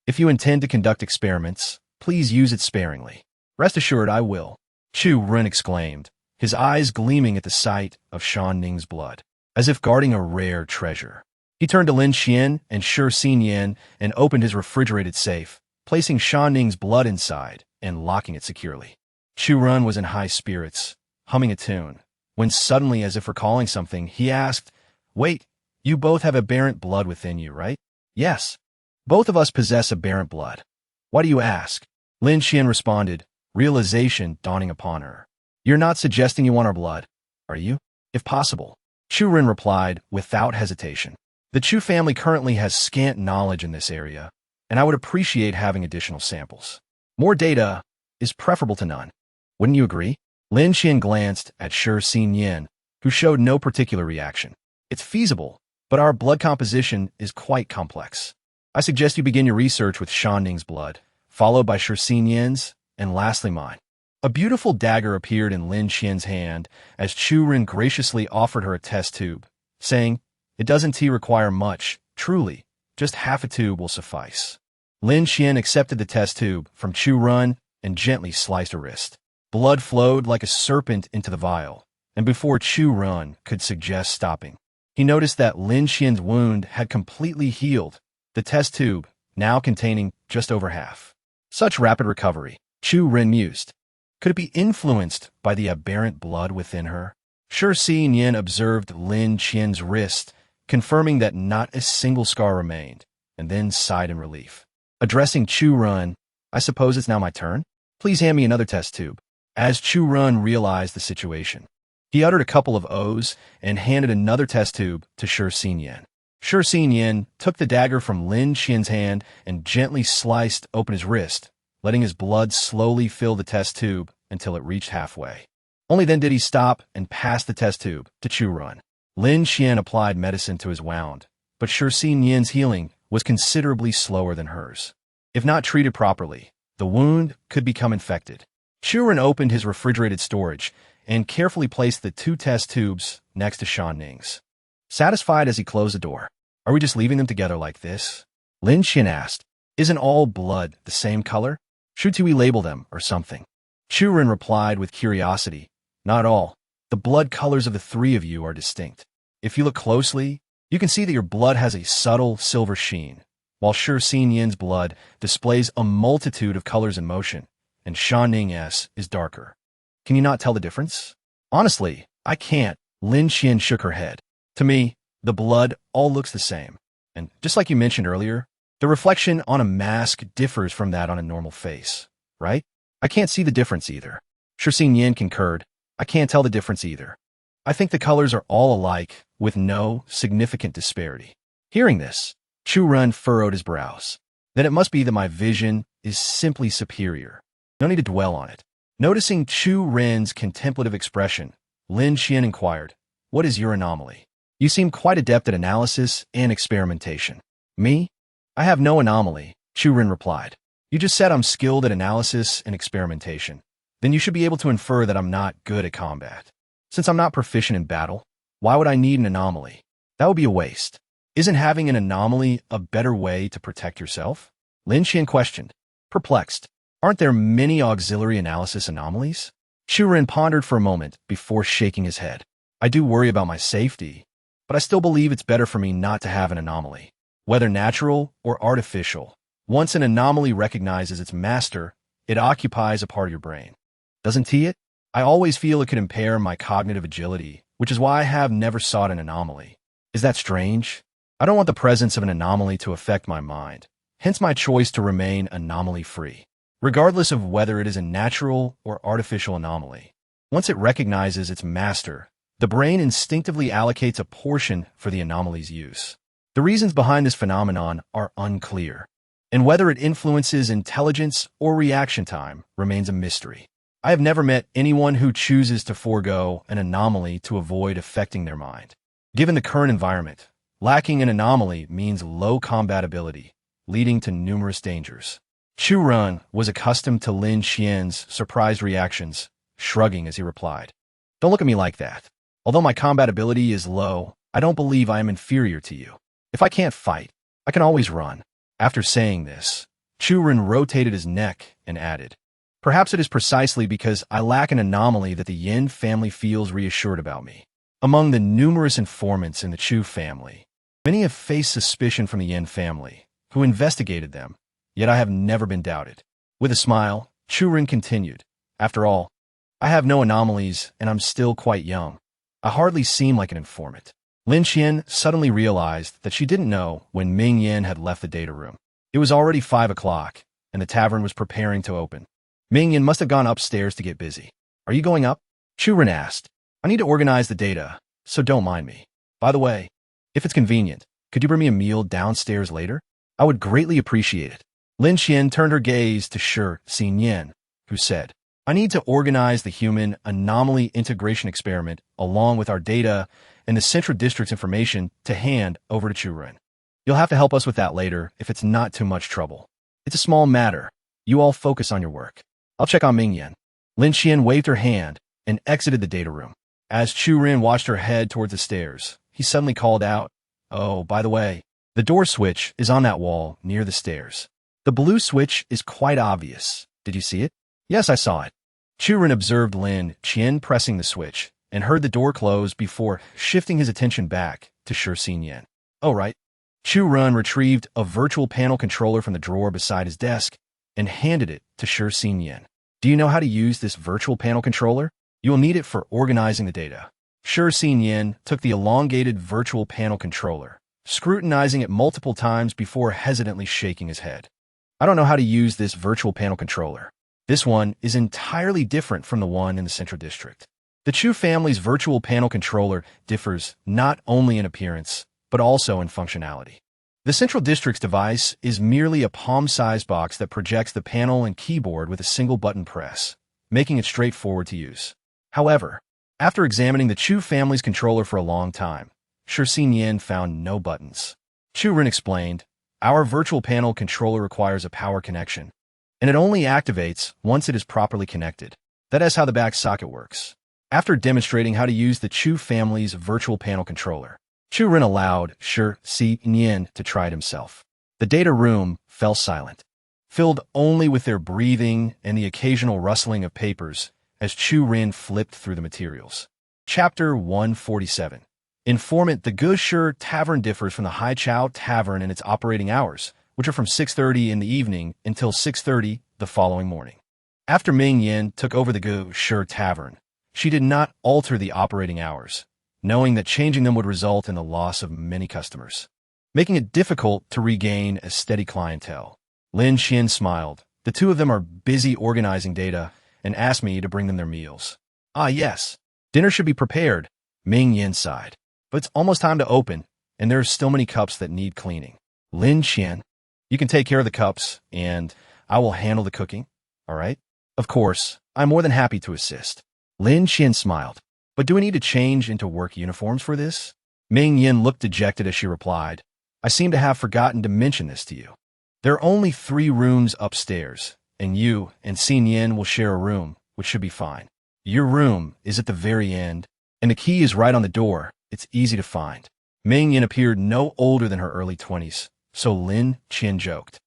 If you intend to conduct experiments, please use it sparingly. Rest assured I will, Chu Ren exclaimed, his eyes gleaming at the sight of Shan Ning's blood, as if guarding a rare treasure. He turned to Lin Xian and Shi Xinyan and opened his refrigerated safe, placing Shan Ning's blood inside and locking it securely. Chu Ren was in high spirits, humming a tune, when suddenly, as if recalling something, he asked, "Wait, you both have aberrant blood within you, right?" "Yes. Both of us possess aberrant blood." "Why do you ask?" Lin Xian responded, realization dawning upon her. "You're not suggesting you want our blood, are you?" "If possible," Chu Ren replied without hesitation. "The Chu family currently has scant knowledge in this area, and I would appreciate having additional samples. More data is preferable to none. Wouldn't you agree?" Lin Xian glanced at Shi Xinyan, who showed no particular reaction. "It's feasible, but our blood composition is quite complex. I suggest you begin your research with Shan Ning's blood, followed by Shi Xinyan's, and lastly mine." A beautiful dagger appeared in Lin Xian's hand as Chu Ren graciously offered her a test tube, saying, "It doesn't require much, truly, just half a tube will suffice." Lin Xian accepted the test tube from Chu Ren and gently sliced her wrist. Blood flowed like a serpent into the vial, and before Chu Ren could suggest stopping, he noticed that Lin Xian's wound had completely healed, the test tube now containing just over half. Such rapid recovery, Chu Ren mused. Could it be influenced by the aberrant blood within her? Shi Xinyan observed Lin Xian's wrist, confirming that not a single scar remained, and then sighed in relief. Addressing Chu Ren, "I suppose it's now my turn? Please hand me another test tube." As Chu Ren realized the situation, he uttered a couple of O's and handed another test tube to Shi Xinyan. Shi Xinyan took the dagger from Lin Xian's hand and gently sliced open his wrist, letting his blood slowly fill the test tube until it reached halfway. Only then did he stop and pass the test tube to Chu Ren. Lin Xian applied medicine to his wound, but Shi Xinyan's healing was considerably slower than hers. If not treated properly, the wound could become infected. Chu Ren opened his refrigerated storage and carefully placed the 2 test tubes next to Shan Ning's. Satisfied as he closed the door, "Are we just leaving them together like this?" Lin Xian asked. "Isn't all blood the same color? Should we label them or something?" Chu Ren replied with curiosity, "Not all. The blood colors of the 3 of you are distinct. If you look closely, you can see that your blood has a subtle silver sheen, while Shi Xinyan's blood displays a multitude of colors in motion, and Shan Ning's is darker. Can you not tell the difference?" "Honestly, I can't." Lin Xian shook her head. "To me, the blood all looks the same. And just like you mentioned earlier, the reflection on a mask differs from that on a normal face, right? I can't see the difference either." Shi Xinyan concurred. "I can't tell the difference either. I think the colors are all alike, with no significant disparity." Hearing this, Chu Ren furrowed his brows. "Then it must be that my vision is simply superior. No need to dwell on it." Noticing Chu Ren's contemplative expression, Lin Xian inquired, "What is your anomaly? You seem quite adept at analysis and experimentation." "Me? I have no anomaly," Chu Ren replied. "You just said I'm skilled at analysis and experimentation. Then you should be able to infer that I'm not good at combat. Since I'm not proficient in battle, why would I need an anomaly? That would be a waste. Isn't having an anomaly a better way to protect yourself?" Lin Xian questioned, perplexed. "Aren't there many auxiliary analysis anomalies?" Chu Ren pondered for a moment before shaking his head. I do worry about my safety, but I still believe it's better for me not to have an anomaly. Whether natural or artificial, once an anomaly recognizes its master, it occupies a part of your brain. Doesn't it? I always feel it could impair my cognitive agility, which is why I have never sought an anomaly. Is that strange? I don't want the presence of an anomaly to affect my mind, hence my choice to remain anomaly-free, regardless of whether it is a natural or artificial anomaly. Once it recognizes its master, the brain instinctively allocates a portion for the anomaly's use. The reasons behind this phenomenon are unclear, and whether it influences intelligence or reaction time remains a mystery. I have never met anyone who chooses to forego an anomaly to avoid affecting their mind. Given the current environment, lacking an anomaly means low combatability, leading to numerous dangers. Chu Ren was accustomed to Lin Qian's surprised reactions, shrugging as he replied, "Don't look at me like that. Although my combatability is low, I don't believe I am inferior to you. If I can't fight, I can always run." After saying this, Chu Ren rotated his neck and added, "Perhaps it is precisely because I lack an anomaly that the Yin family feels reassured about me. Among the numerous informants in the Chu family, many have faced suspicion from the Yin family, who investigated them, yet I have never been doubted." With a smile, Chu Ren continued, "After all, I have no anomalies and I'm still quite young. I hardly seem like an informant." Lin Qian suddenly realized that she didn't know when Ming Yin had left the data room. It was already 5 o'clock, and the tavern was preparing to open. Ming Yin must have gone upstairs to get busy. "Are you going up?" Chu Ren asked. "I need to organize the data, so don't mind me. By the way, if it's convenient, could you bring me a meal downstairs later? I would greatly appreciate it." Lin Qian turned her gaze to Shi Xinyan, who said, "I need to organize the human anomaly integration experiment along with our data and the Central District's information to hand over to Chu Ren. You'll have to help us with that later if it's not too much trouble. It's a small matter. You all focus on your work. I'll check on Ming Yan." Lin Qian waved her hand and exited the data room. As Chu Ren watched her head towards the stairs, he suddenly called out, "Oh, by the way, the door switch is on that wall near the stairs. The blue switch is quite obvious. Did you see it?" "Yes, I saw it." Chu Ren observed Lin Qian pressing the switch and heard the door close before shifting his attention back to Shi Xinyan. "Oh, right." Chu Ren retrieved a virtual panel controller from the drawer beside his desk and handed it to Shi Xinyan. "Do you know how to use this virtual panel controller? You will need it for organizing the data." Shi Xinyan took the elongated virtual panel controller, scrutinizing it multiple times before hesitantly shaking his head. "I don't know how to use this virtual panel controller. This one is entirely different from the one in the Central District. The Chu family's virtual panel controller differs not only in appearance, but also in functionality. The Central District's device is merely a palm-sized box that projects the panel and keyboard with a single button press, making it straightforward to use. However, after examining the Chu family's controller for a long time, Shi Xinyan found no buttons. Chu Ren explained, "Our virtual panel controller requires a power connection, and it only activates once it is properly connected. That is how the back socket works." After demonstrating how to use the Chu family's virtual panel controller, Chu Ren allowed Shi Xinyan to try it himself. The data room fell silent, filled only with their breathing and the occasional rustling of papers as Chu Ren flipped through the materials. Chapter 147. Informant. The Gushi Tavern differs from the Haichao Tavern in its operating hours, which are from 6:30 in the evening until 6:30 the following morning. After Ming Yin took over the Gushi Tavern, she did not alter the operating hours, knowing that changing them would result in the loss of many customers, making it difficult to regain a steady clientele. Lin Qian smiled. "The two of them are busy organizing data and asked me to bring them their meals." "Ah, yes. Dinner should be prepared," Ming Yin sighed. "But it's almost time to open, and there are still many cups that need cleaning." Lin Qian, "You can take care of the cups, and I will handle the cooking, all right?" "Of course, I'm more than happy to assist." Lin Qian smiled. "But do we need to change into work uniforms for this?" Ming Yin looked dejected as she replied, "I seem to have forgotten to mention this to you. There are only 3 rooms upstairs, and you and Xin Yin will share a room, which should be fine. Your room is at the very end, and the key is right on the door. It's easy to find." Ming Yin appeared no older than her early 20s, so Lin Qian joked,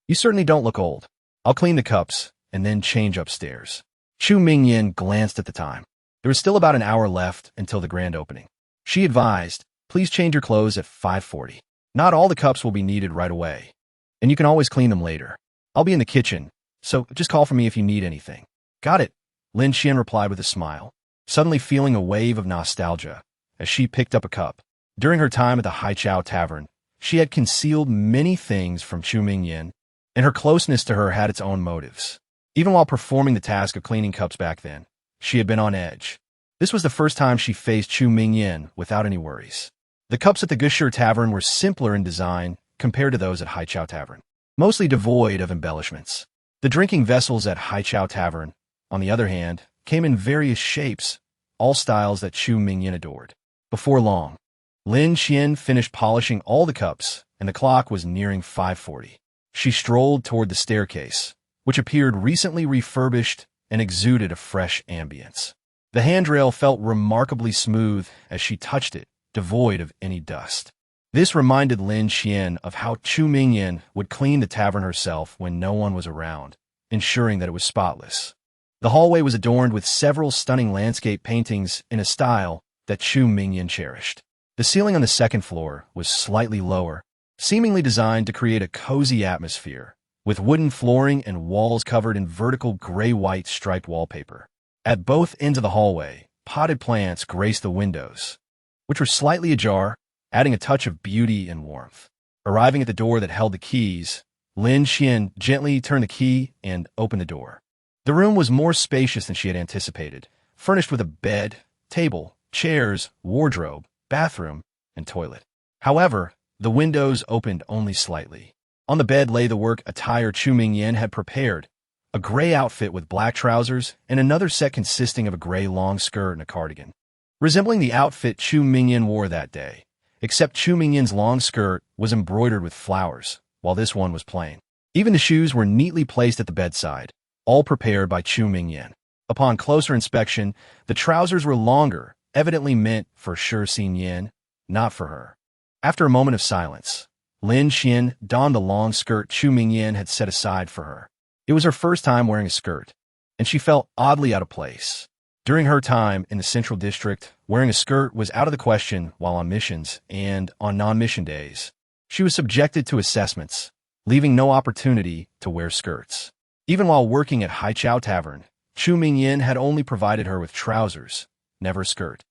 "You certainly don't look old. I'll clean the cups and then change upstairs." Chu Mingyan glanced at the time. There was still about an hour left until the grand opening. She advised, please change your clothes at 5:40. Not all the cups will be needed right away, and you can always clean them later. I'll be in the kitchen, so just call for me if you need anything. Got it, Lin Qian replied with a smile, suddenly feeling a wave of nostalgia as she picked up a cup. During her time at the Haichao Tavern, she had concealed many things from Chu Mingyan, and her closeness to her had its own motives. Even while performing the task of cleaning cups back then, she had been on edge. This was the first time she faced Chu Mingyan without any worries. The cups at the Gusher Tavern were simpler in design compared to those at Haichao Tavern, mostly devoid of embellishments. The drinking vessels at Haichao Tavern, on the other hand, came in various shapes, all styles that Chu Mingyan adored. Before long, Lin Qian finished polishing all the cups, and the clock was nearing 5:40. She strolled toward the staircase, which appeared recently refurbished and exuded a fresh ambience. The handrail felt remarkably smooth as she touched it, devoid of any dust. This reminded Lin Qian of how Chu Mingyan would clean the tavern herself when no one was around, ensuring that it was spotless. The hallway was adorned with several stunning landscape paintings in a style that Chu Mingyan cherished. The ceiling on the second floor was slightly lower, seemingly designed to create a cozy atmosphere, with wooden flooring and walls covered in vertical gray-white striped wallpaper. At both ends of the hallway, potted plants graced the windows, which were slightly ajar, adding a touch of beauty and warmth. Arriving at the door that held the keys, Lin Qian gently turned the key and opened the door. The room was more spacious than she had anticipated, furnished with a bed, table, chairs, wardrobe, bathroom, and toilet. However, the windows opened only slightly. On the bed lay the work attire Chu Mingyan had prepared, a gray outfit with black trousers and another set consisting of a gray long skirt and a cardigan, resembling the outfit Chu Mingyan wore that day, except Chu Mingyan's long skirt was embroidered with flowers, while this one was plain. Even the shoes were neatly placed at the bedside, all prepared by Chu Mingyan. Upon closer inspection, the trousers were longer, evidently meant for Shi Xinyan, not for her. After a moment of silence, Lin Qian donned the long skirt Chu Mingyan had set aside for her. It was her first time wearing a skirt, and she felt oddly out of place. During her time in the Central District, wearing a skirt was out of the question while on missions, and on non-mission days, she was subjected to assessments, leaving no opportunity to wear skirts. Even while working at Haichao Tavern, Chu Mingyan had only provided her with trousers, never a skirt.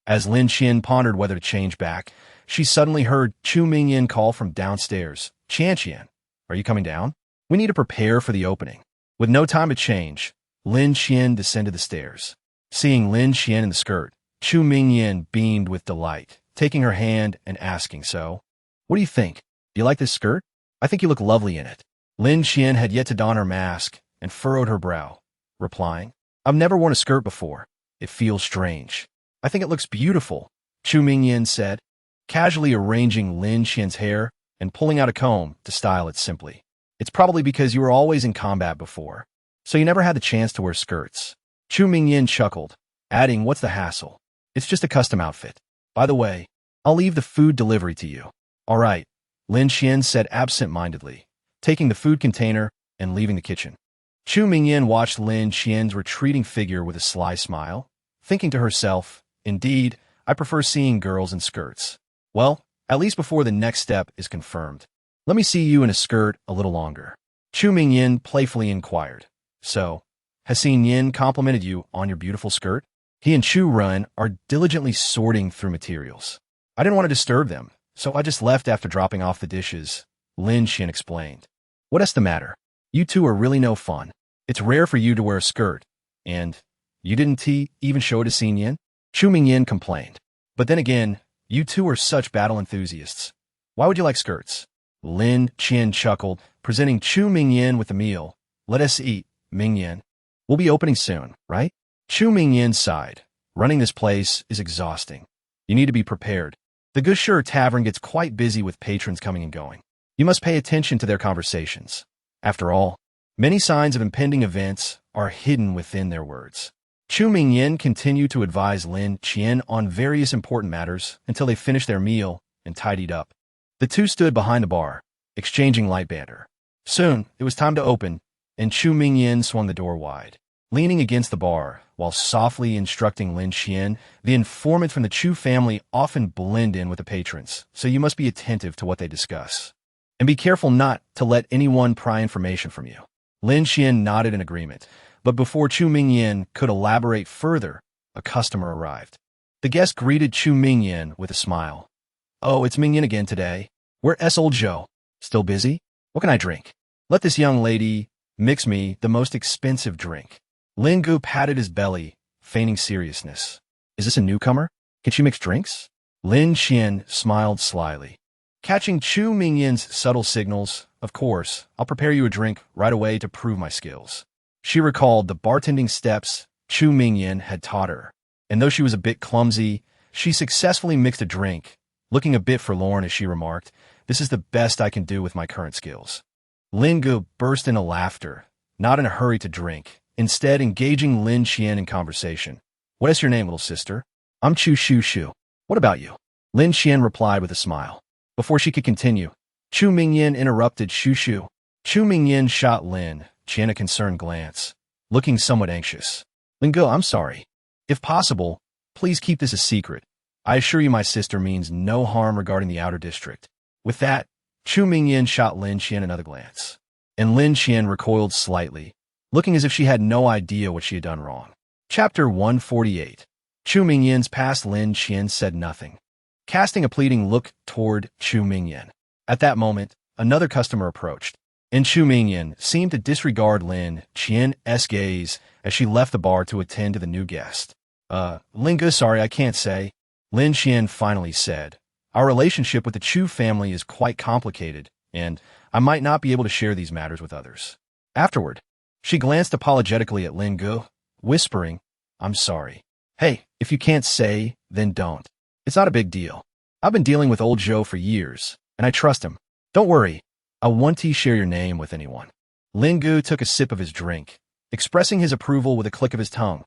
As Lin Qian pondered whether to change back, she suddenly heard Chu Mingyan call from downstairs. Qian, are you coming down? We need to prepare for the opening. With no time to change, Lin Qian descended the stairs. Seeing Lin Qian in the skirt, Chu Mingyan beamed with delight, taking her hand and asking, so, what do you think? Do you like this skirt? I think you look lovely in it. Lin Qian had yet to don her mask and furrowed her brow, replying, I've never worn a skirt before. It feels strange. I think it looks beautiful, Chu Mingyan said, casually arranging Lin Qian's hair and pulling out a comb to style it simply. It's probably because you were always in combat before, so you never had the chance to wear skirts. Chu Mingyan chuckled, adding, what's the hassle? It's just a custom outfit. By the way, I'll leave the food delivery to you. All right, Lin Qian said absent-mindedly, taking the food container and leaving the kitchen. Chu Mingyan watched Lin Qian's retreating figure with a sly smile, thinking to herself, indeed, I prefer seeing girls in skirts. Well, at least before the next step is confirmed. Let me see you in a skirt a little longer. Chu Mingyan playfully inquired. So, has Xinyan complimented you on your beautiful skirt? He and Chu Run are diligently sorting through materials. I didn't want to disturb them, so I just left after dropping off the dishes, Lin Qian explained. What's the matter? You two are really no fun. It's rare for you to wear a skirt, and you didn't even show it to Xinyan? Chu Mingyan complained. But then again, you two are such battle enthusiasts. Why would you like skirts? Lin Qian chuckled, presenting Chu Mingyan with the meal. Let us eat, Mingyan. We'll be opening soon, right? Chu Mingyan sighed. Running this place is exhausting. You need to be prepared. The Gusher Tavern gets quite busy with patrons coming and going. You must pay attention to their conversations. After all, many signs of impending events are hidden within their words. Chu Mingyan continued to advise Lin Qian on various important matters until they finished their meal and tidied up. The two stood behind the bar, exchanging light banter. Soon, it was time to open, and Chu Mingyan swung the door wide. leaning against the bar, while softly instructing Lin Qian. The informant from the Chu family often blend in with the patrons, so you must be attentive to what they discuss. And be careful not to let anyone pry information from you. Lin Qian nodded in agreement, but before Chu Mingyan could elaborate further, a customer arrived. The guest greeted Chu Mingyan with a smile. "Oh, it's Mingyan again today. Where's old Zhou? Still busy? What can I drink? Let this young lady mix me the most expensive drink." Lin Gu patted his belly, feigning seriousness. "Is this a newcomer? Can she mix drinks?" Lin Qian smiled slyly. Catching Chu Mingyan's subtle signals, "Of course, I'll prepare you a drink right away to prove my skills." She recalled the bartending steps Chu Mingyan had taught her, and though she was a bit clumsy, she successfully mixed a drink, looking a bit forlorn as she remarked, "This is the best I can do with my current skills." Lin Gu burst into laughter, not in a hurry to drink, instead engaging Lin Qian in conversation. "What is your name, little sister?" "I'm Chu Shu Shu. What about you?" Lin Qian replied with a smile. Before she could continue, Chu Mingyan interrupted Shu Shu. Chu Mingyan shot Lin Qian a concerned glance, looking somewhat anxious. "Lin Gu, I'm sorry. If possible, please keep this a secret. I assure you my sister means no harm regarding the outer district." With that, Chu Mingyan shot Lin Qian another glance, and Lin Qian recoiled slightly, looking as if she had no idea what she had done wrong. Chapter 148. Chu Mingyan's past. Lin Qian said nothing, casting a pleading look toward Chu Mingyan. At that moment, another customer approached, and Chu Mingyan seemed to disregard Lin Qian's gaze as she left the bar to attend to the new guest. Lin Gu, sorry, I can't say," Lin Qian finally said. "Our relationship with the Chu family is quite complicated, and I might not be able to share these matters with others." Afterward, she glanced apologetically at Lin Gu, whispering, "I'm sorry." "Hey, if you can't say, then don't. It's not a big deal. I've been dealing with old Zhou for years, and I trust him. Don't worry, I won't share your name with anyone." Lin Gu took a sip of his drink, expressing his approval with a click of his tongue.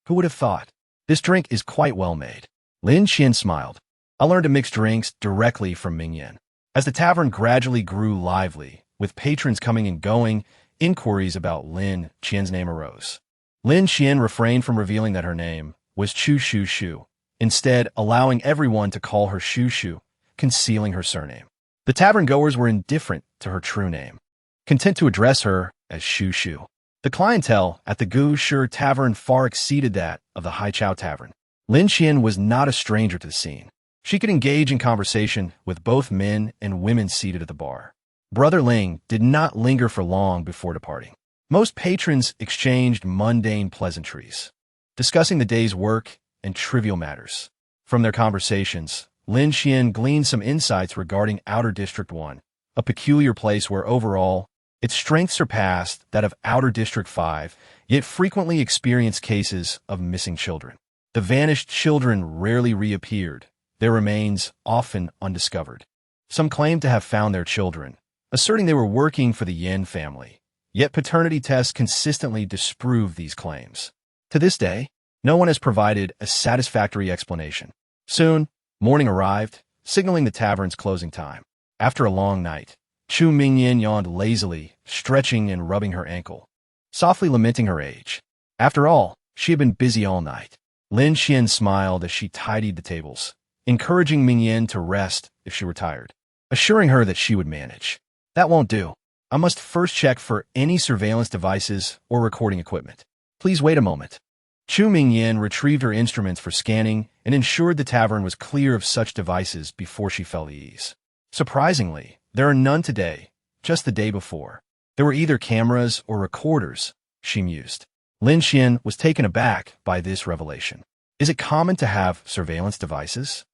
"Who would have thought? This drink is quite well made." Lin Qian smiled. "I learned to mix drinks directly from Mingyan." As the tavern gradually grew lively, with patrons coming and going, inquiries about Lin Qian's name arose. Lin Qian refrained from revealing that her name was Chu Shu Shu, instead allowing everyone to call her Shu Shu, concealing her surname. The tavern-goers were indifferent to her true name, content to address her as Shu Shu. The clientele at the Gu Shi Tavern far exceeded that of the Haichao Tavern. Lin Qian was not a stranger to the scene. She could engage in conversation with both men and women seated at the bar. Brother Ling did not linger for long before departing. Most patrons exchanged mundane pleasantries, discussing the day's work and trivial matters. From their conversations, Lin Qian gleaned some insights regarding Outer District 1, a peculiar place where overall, its strength surpassed that of Outer District 5, yet frequently experienced cases of missing children. The vanished children rarely reappeared, their remains often undiscovered. Some claimed to have found their children, asserting they were working for the Yin family, yet paternity tests consistently disprove these claims. To this day, no one has provided a satisfactory explanation. Soon, morning arrived, signaling the tavern's closing time. After a long night, Chu Mingyan yawned lazily, stretching and rubbing her ankle, softly lamenting her age. After all, she had been busy all night. Lin Qian smiled as she tidied the tables, encouraging Mingyan to rest if she were tired, assuring her that she would manage. "That won't do. I must first check for any surveillance devices or recording equipment. Please wait a moment." Chu Mingyan retrieved her instruments for scanning and ensured the tavern was clear of such devices before she fell at ease. Surprisingly, there are none today, just the day before. There were either cameras or recorders, she mused. Lin Qian was taken aback by this revelation. Is it common to have surveillance devices?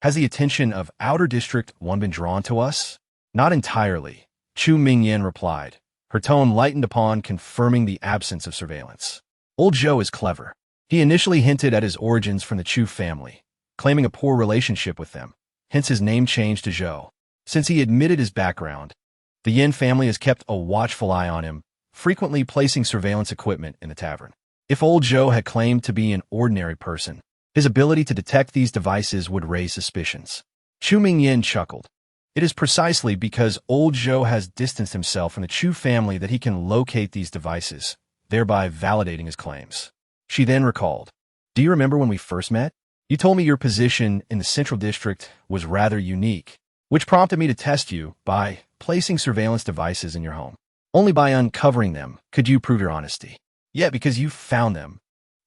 Has the attention of Outer District 1 been drawn to us? Not entirely, Chu Mingyan replied, her tone lightened upon confirming the absence of surveillance. Old Zhou is clever. He initially hinted at his origins from the Chu family, claiming a poor relationship with them, hence his name change to Zhou. Since he admitted his background, the Yin family has kept a watchful eye on him, frequently placing surveillance equipment in the tavern. If old Zhou had claimed to be an ordinary person, his ability to detect these devices would raise suspicions. Chu Mingyan chuckled. It is precisely because old Zhou has distanced himself from the Chu family that he can locate these devices, thereby validating his claims. She then recalled, "Do you remember when we first met? You told me your position in the Central District was rather unique, which prompted me to test you by placing surveillance devices in your home. Only by uncovering them could you prove your honesty. Yet because you found them,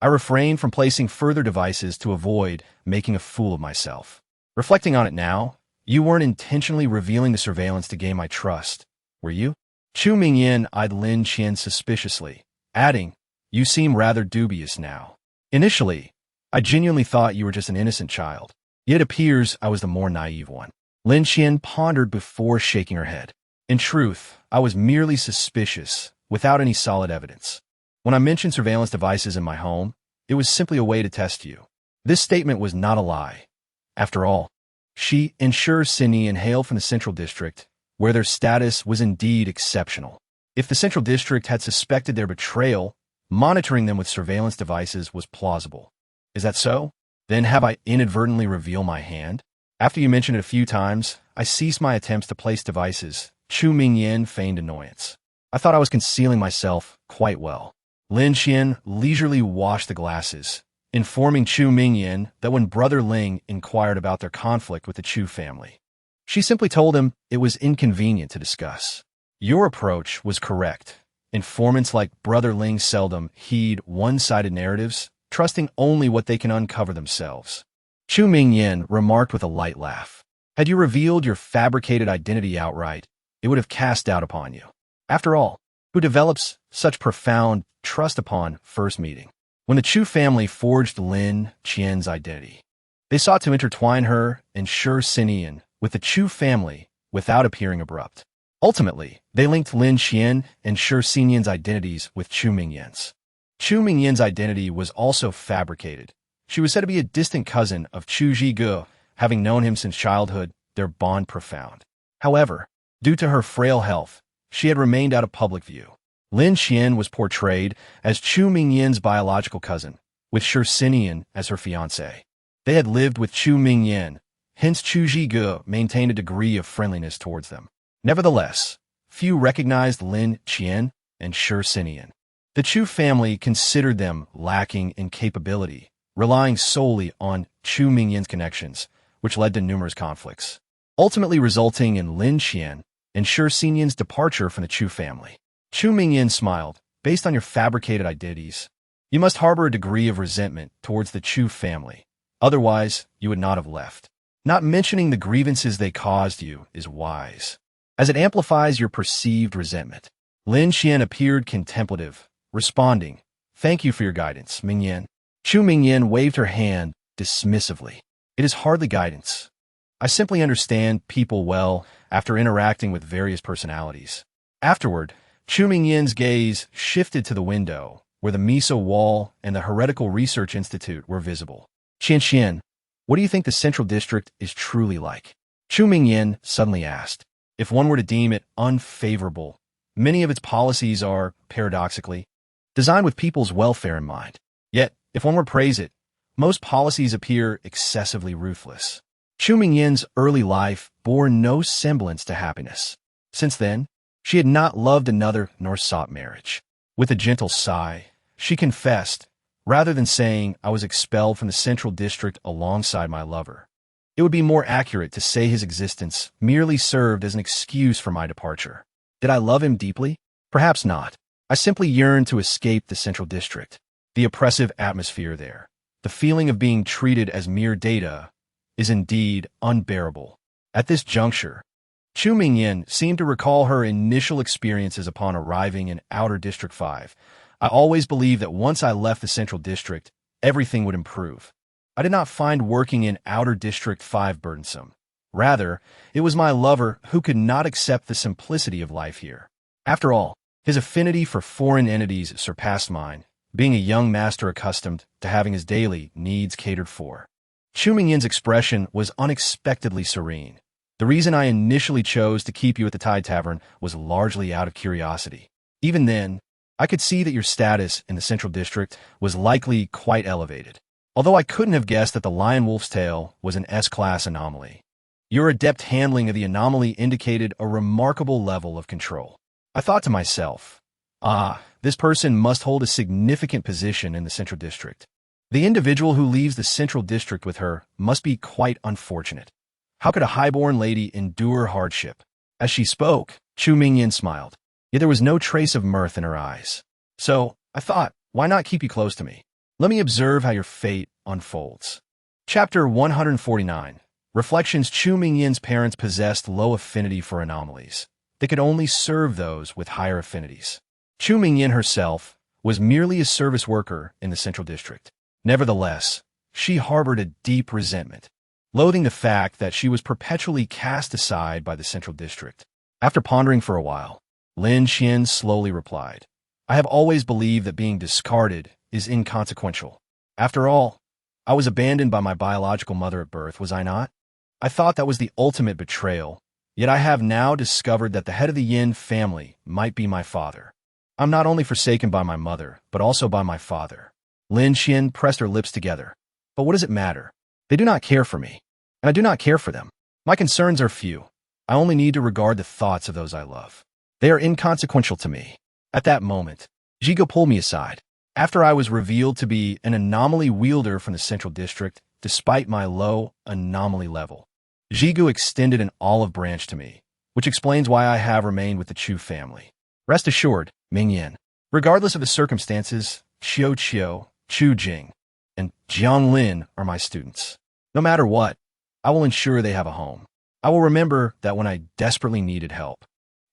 I refrained from placing further devices to avoid making a fool of myself. Reflecting on it now, you weren't intentionally revealing the surveillance to gain my trust, were you?" Chu Mingyan eyed Lin Qian suspiciously, adding, "You seem rather dubious now. Initially, I genuinely thought you were just an innocent child, yet it appears I was the more naive one." Lin Qian pondered before shaking her head. "In truth, I was merely suspicious, without any solid evidence. When I mentioned surveillance devices in my home, it was simply a way to test you. This statement was not a lie. After all, she and Shur Sinian hail from the Central District, where their status was indeed exceptional. If the Central District had suspected their betrayal, monitoring them with surveillance devices was plausible. Is that so? Then have I inadvertently revealed my hand? After you mentioned it a few times, I ceased my attempts to place devices." Chu Mingyan feigned annoyance. "I thought I was concealing myself quite well." Lin Qian leisurely washed the glasses, informing Chu Mingyan that when Brother Ling inquired about their conflict with the Chu family, she simply told him it was inconvenient to discuss. "Your approach was correct. Informants like Brother Ling seldom heed one-sided narratives, trusting only what they can uncover themselves." Chu Mingyan remarked with a light laugh. "Had you revealed your fabricated identity outright, it would have cast doubt upon you. After all, who develops such profound trust upon first meeting?" When the Chu family forged Lin Qian's identity, they sought to intertwine her and Shur Sinian with the Chu family without appearing abrupt. Ultimately, they linked Lin Qian and Shur Sinian's identities with Chu Mingyan's. Chu Mingyan's identity was also fabricated. She was said to be a distant cousin of Chu Zhige, having known him since childhood, their bond profound. However, due to her frail health, she had remained out of public view. Lin Qian was portrayed as Chu Mingyan's biological cousin, with Shur Sinian as her fiancé. They had lived with Chu Mingyan, hence Chu Zhige maintained a degree of friendliness towards them. Nevertheless, few recognized Lin Qian and Shur Sinian. The Chu family considered them lacking in capability, relying solely on Chu Mingyan's connections, which led to numerous conflicts, ultimately resulting in Lin Qian and Shur Sinian's departure from the Chu family. Chu Mingyan smiled. "Based on your fabricated identities, you must harbor a degree of resentment towards the Chu family. Otherwise, you would not have left. Not mentioning the grievances they caused you is wise, as it amplifies your perceived resentment." Lin Qian appeared contemplative, responding, "Thank you for your guidance, Mingyan." Chu Mingyan waved her hand dismissively. "It is hardly guidance. I simply understand people well after interacting with various personalities." Afterward, Chu Mingyan's gaze shifted to the window, where the Miso Wall and the Heretical Research Institute were visible. "Qian Qian, what do you think the Central District is truly like?" Chu Mingyan suddenly asked. "If one were to deem it unfavorable, many of its policies are, paradoxically, designed with people's welfare in mind. Yet, if one were to praise it, most policies appear excessively ruthless." Chu Mingyan's early life bore no semblance to happiness. Since then, she had not loved another nor sought marriage. With a gentle sigh, she confessed, rather than saying I was expelled from the Central District alongside my lover, it would be more accurate to say his existence merely served as an excuse for my departure. Did I love him deeply? Perhaps not. I simply yearned to escape the Central District. The oppressive atmosphere there, the feeling of being treated as mere data, is indeed unbearable. At this juncture, Chu Mingyan seemed to recall her initial experiences upon arriving in Outer District 5. "I always believed that once I left the Central District, everything would improve. I did not find working in Outer District 5 burdensome. Rather, it was my lover who could not accept the simplicity of life here. After all, his affinity for foreign entities surpassed mine, being a young master accustomed to having his daily needs catered for." Chu Mingyan's expression was unexpectedly serene. "The reason I initially chose to keep you at the Tide Tavern was largely out of curiosity. Even then, I could see that your status in the Central District was likely quite elevated, although I couldn't have guessed that the Lion Wolf's Tail was an S-class anomaly. Your adept handling of the anomaly indicated a remarkable level of control. I thought to myself, Ah, this person must hold a significant position in the Central District. The individual who leaves the Central District with her must be quite unfortunate. How could a highborn lady endure hardship? As she spoke, Chu Mingyan smiled, yet there was no trace of mirth in her eyes. So, I thought, why not keep you close to me? Let me observe how your fate unfolds. Chapter 149. Reflections. Chu Mingyan's parents possessed low affinity for anomalies. They could only serve those with higher affinities. Chu Mingyan herself was merely a service worker in the Central District. Nevertheless, she harbored a deep resentment, loathing the fact that she was perpetually cast aside by the Central District. After pondering for a while, Lin Xian slowly replied, I have always believed that being discarded is inconsequential. After all, I was abandoned by my biological mother at birth, was I not? I thought that was the ultimate betrayal, yet I have now discovered that the head of the Yin family might be my father. I'm not only forsaken by my mother, but also by my father. Lin Xian pressed her lips together. But what does it matter? They do not care for me, and I do not care for them. My concerns are few. I only need to regard the thoughts of those I love. They are inconsequential to me. At that moment, Zhigo pulled me aside. After I was revealed to be an anomaly wielder from the Central District, despite my low anomaly level, Zhigo extended an olive branch to me, which explains why I have remained with the Chu family. Rest assured, Mingyan, regardless of the circumstances, Xiao Qiu, Chu Jing, and Jiang Lin are my students. No matter what, I will ensure they have a home. I will remember that when I desperately needed help.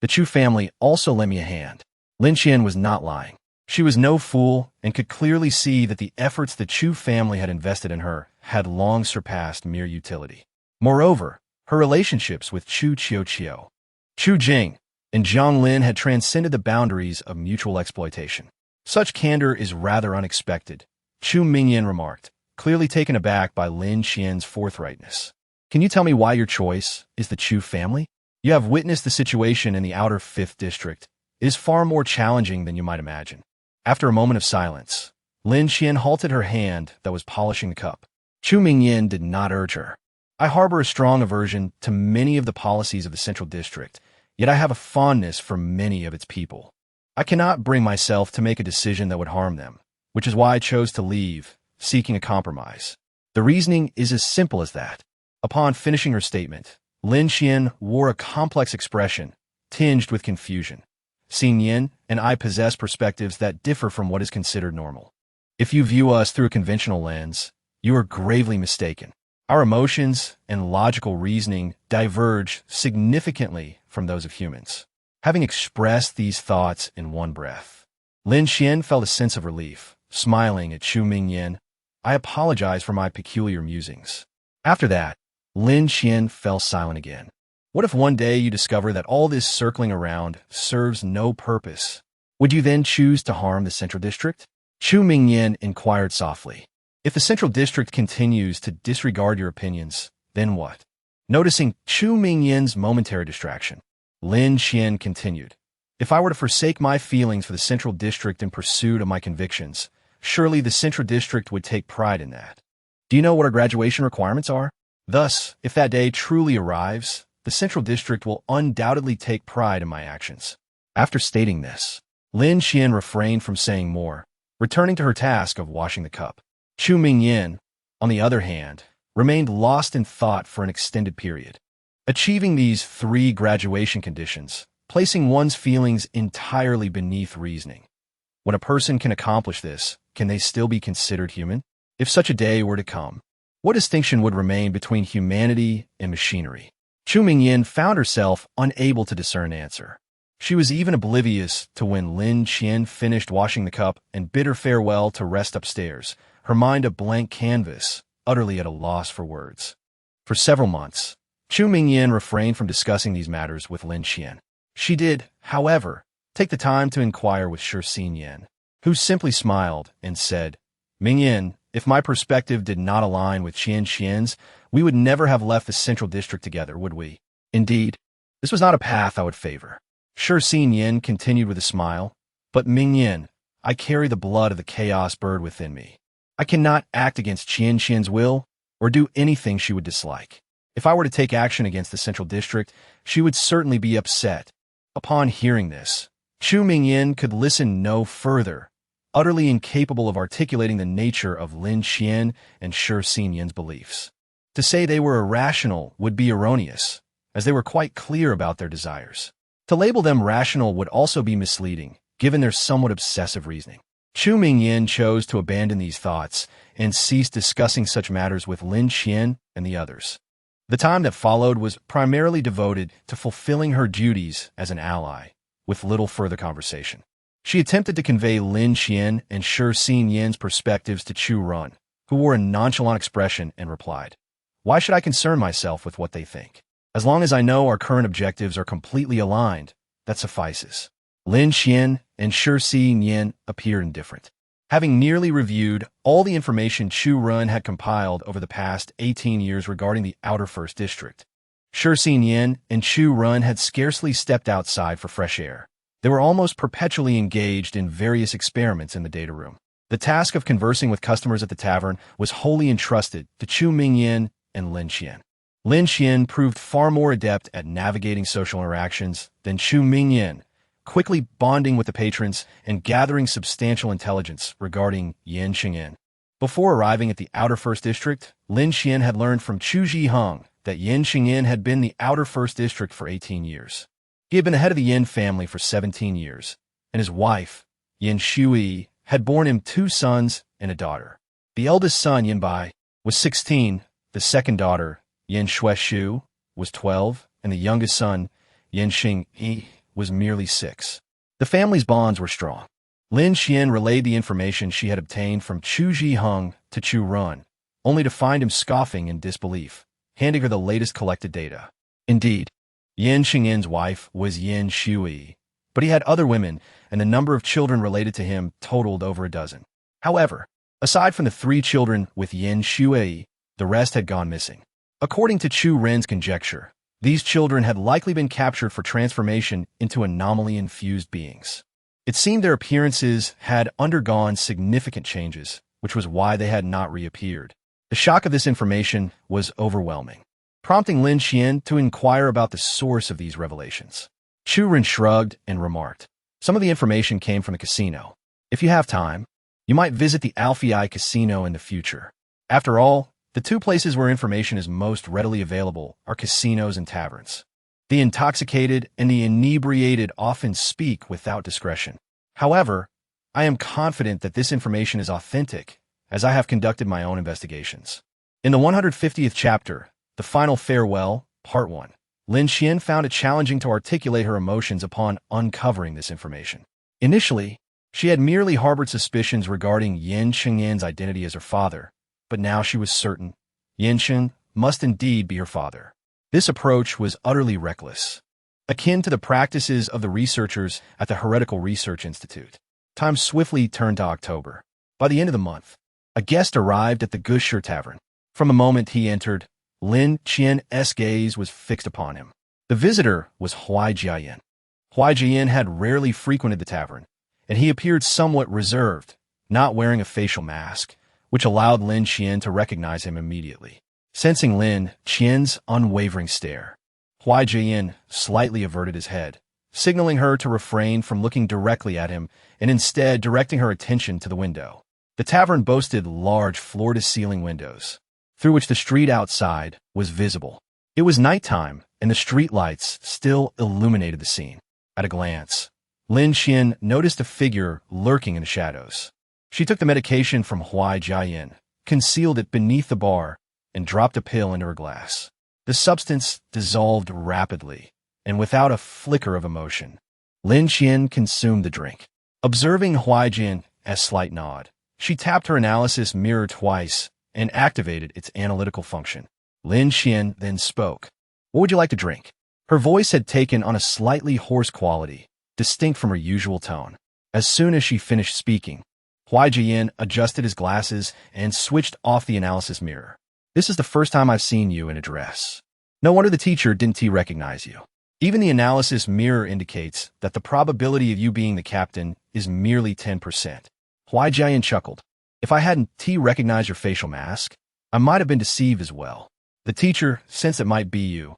The Chu family also lent me a hand. Lin Xian was not lying. She was no fool and could clearly see that the efforts the Chu family had invested in her had long surpassed mere utility. Moreover, her relationships with Chu Qiu, Chu Jing, and Jiang Lin had transcended the boundaries of mutual exploitation. Such candor is rather unexpected, Chu Mingyan remarked, clearly taken aback by Lin Xian's forthrightness. Can you tell me why your choice is the Chu family? You have witnessed the situation in the outer 5th district. It is far more challenging than you might imagine. After a moment of silence, Lin Xian halted her hand that was polishing the cup. Chu Mingyan did not urge her. I harbor a strong aversion to many of the policies of the Central District, yet I have a fondness for many of its people. I cannot bring myself to make a decision that would harm them, which is why I chose to leave, seeking a compromise. The reasoning is as simple as that. Upon finishing her statement, Lin Xian wore a complex expression, tinged with confusion. Xin Yin and I possess perspectives that differ from what is considered normal. If you view us through a conventional lens, you are gravely mistaken. Our emotions and logical reasoning diverge significantly from those of humans. Having expressed these thoughts in one breath, Lin Xian felt a sense of relief, smiling at Chu Mingyan. I apologize for my peculiar musings. After that, Lin Xian fell silent again. What if one day you discover that all this circling around serves no purpose? Would you then choose to harm the Central District? Chu Mingyan inquired softly. If the Central District continues to disregard your opinions, then what? Noticing Chu Mingyan's momentary distraction, Lin Xian continued. If I were to forsake my feelings for the Central District in pursuit of my convictions, surely the Central District would take pride in that. Do you know what our graduation requirements are? Thus, if that day truly arrives, the Central District will undoubtedly take pride in my actions. After stating this, Lin Xian refrained from saying more, returning to her task of washing the cup. Chu Mingyan, on the other hand, remained lost in thought for an extended period. Achieving these 3 graduation conditions, placing one's feelings entirely beneath reasoning. When a person can accomplish this, can they still be considered human? If such a day were to come, what distinction would remain between humanity and machinery? Chu Mingyan found herself unable to discern an answer. She was even oblivious to when Lin Xian finished washing the cup and bid her farewell to rest upstairs, her mind a blank canvas, utterly at a loss for words. For several months, Chu Mingyan refrained from discussing these matters with Lin Xian. She did, however, take the time to inquire with Shi Xinyan, who simply smiled and said, Mingyan, if my perspective did not align with Qian Xian's, we would never have left the Central District together, would we? Indeed, this was not a path I would favor. Shi Xinyan continued with a smile, but Mingyan, I carry the blood of the chaos bird within me. I cannot act against Qian Xian's will or do anything she would dislike. If I were to take action against the Central District, she would certainly be upset. Upon hearing this, Chu Mingyin could listen no further, utterly incapable of articulating the nature of Lin Qian and Shi Xinyan's beliefs. To say they were irrational would be erroneous, as they were quite clear about their desires. To label them rational would also be misleading, given their somewhat obsessive reasoning. Chu Mingyin chose to abandon these thoughts and cease discussing such matters with Lin Qian and the others. The time that followed was primarily devoted to fulfilling her duties as an ally, with little further conversation. She attempted to convey Lin Qian and Shi Xinyan's perspectives to Chu Run, who wore a nonchalant expression and replied, "Why should I concern myself with what they think? As long as I know our current objectives are completely aligned, that suffices." Lin Qian and Shi Xinyan appeared indifferent. Having nearly reviewed all the information Chu Run had compiled over the past 18 years regarding the Outer First District, Shi Xinyan and Chu Run had scarcely stepped outside for fresh air. They were almost perpetually engaged in various experiments in the data room. The task of conversing with customers at the tavern was wholly entrusted to Chu Mingyin and Lin Qian. Lin Qian proved far more adept at navigating social interactions than Chu Mingyin, quickly bonding with the patrons and gathering substantial intelligence regarding Yin Xingyin. Before arriving at the Outer First District, Lin Qian had learned from Chu Zhiheng that Yin Xingyin had been the Outer First District for 18 years. He had been the head of the Yin family for 17 years, and his wife, Yin Shui, had borne him 2 sons and a daughter. The eldest son, Yin Bai, was 16, the second daughter, Yin Shueshu, was 12, and the youngest son, Yin Xingyi, was merely 6. The family's bonds were strong. Lin Qian relayed the information she had obtained from Chu Zhiheng to Chu Run, only to find him scoffing in disbelief, handing her the latest collected data. Indeed, Yin Xingyan's wife was Yin Shui, but he had other women, and the number of children related to him totaled over a dozen. However, aside from the 3 children with Yin Shui, the rest had gone missing. According to Chu Ren's conjecture, these children had likely been captured for transformation into anomaly-infused beings. It seemed their appearances had undergone significant changes, which was why they had not reappeared. The shock of this information was overwhelming, prompting Lin Qian to inquire about the source of these revelations. Chu Ren shrugged and remarked, "Some of the information came from the casino. If you have time, you might visit the Alfei Casino in the future. After all, the 2 places where information is most readily available are casinos and taverns. The intoxicated and the inebriated often speak without discretion. However, I am confident that this information is authentic, as I have conducted my own investigations." In the 150th chapter, The Final Farewell, Part 1, Lin Qian found it challenging to articulate her emotions upon uncovering this information. Initially, she had merely harbored suspicions regarding Yin Xingyan's identity as her father, but now she was certain Yin Xing must indeed be her father. This approach was utterly reckless, akin to the practices of the researchers at the Heretical Research Institute. Time swiftly turned to October. By the end of the month, a guest arrived at the Gushir Tavern. From the moment he entered, Lin Qian's gaze was fixed upon him. The visitor was Huai Jiayan. Huai Jiayan had rarely frequented the tavern, and he appeared somewhat reserved, not wearing a facial mask, which allowed Lin Qian to recognize him immediately. Sensing Lin Qian's unwavering stare, Huai Jiayan slightly averted his head, signaling her to refrain from looking directly at him and instead directing her attention to the window. The tavern boasted large floor-to-ceiling windows, through which the street outside was visible. It was nighttime, and the streetlights still illuminated the scene. At a glance, Lin Qian noticed a figure lurking in the shadows. She took the medication from Huai Jiayan, concealed it beneath the bar, and dropped a pill into her glass. The substance dissolved rapidly, and without a flicker of emotion, Lin Qian consumed the drink. Observing Huai Jian's slight nod, she tapped her analysis mirror twice and activated its analytical function. Lin Qian then spoke. "What would you like to drink?" Her voice had taken on a slightly hoarse quality, distinct from her usual tone. As soon as she finished speaking, Huai Jian adjusted his glasses and switched off the analysis mirror. "This is the first time I've seen you in a dress. No wonder the teacher didn't recognize you. Even the analysis mirror indicates that the probability of you being the captain is merely 10%. Huai Jian chuckled. "If I hadn't recognized your facial mask, I might have been deceived as well. The teacher sensed it might be you.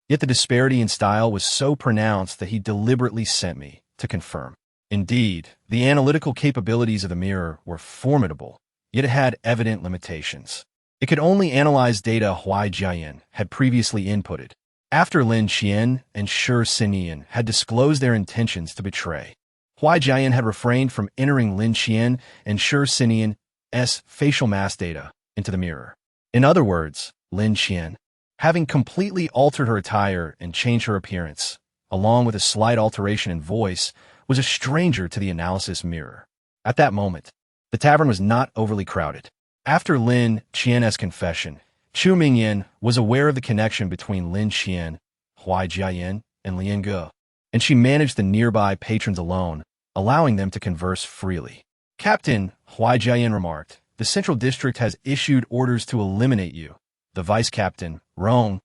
Yet the disparity in style was so pronounced that he deliberately sent me to confirm. Indeed, the analytical capabilities of the mirror were formidable, yet it had evident limitations. It could only analyze data Huai Jiayan had previously inputted, after Lin Qian and Shi Xinian had disclosed their intentions to betray. Huai Jiayan had refrained from entering Lin Qian and Shi Xinian's facial mask data into the mirror. In other words, Lin Qian, having completely altered her attire and changed her appearance, along with a slight alteration in voice, was a stranger to the analysis mirror. At that moment, the tavern was not overly crowded. After Lin Qian's confession, Chu Mingyan was aware of the connection between Lin Qian, Huai Jiayan, and Lian Ge, and she managed the nearby patrons alone, allowing them to converse freely. Captain, Huai Jiayan remarked, the Central District has issued orders to eliminate you. The Vice Captain, Rong,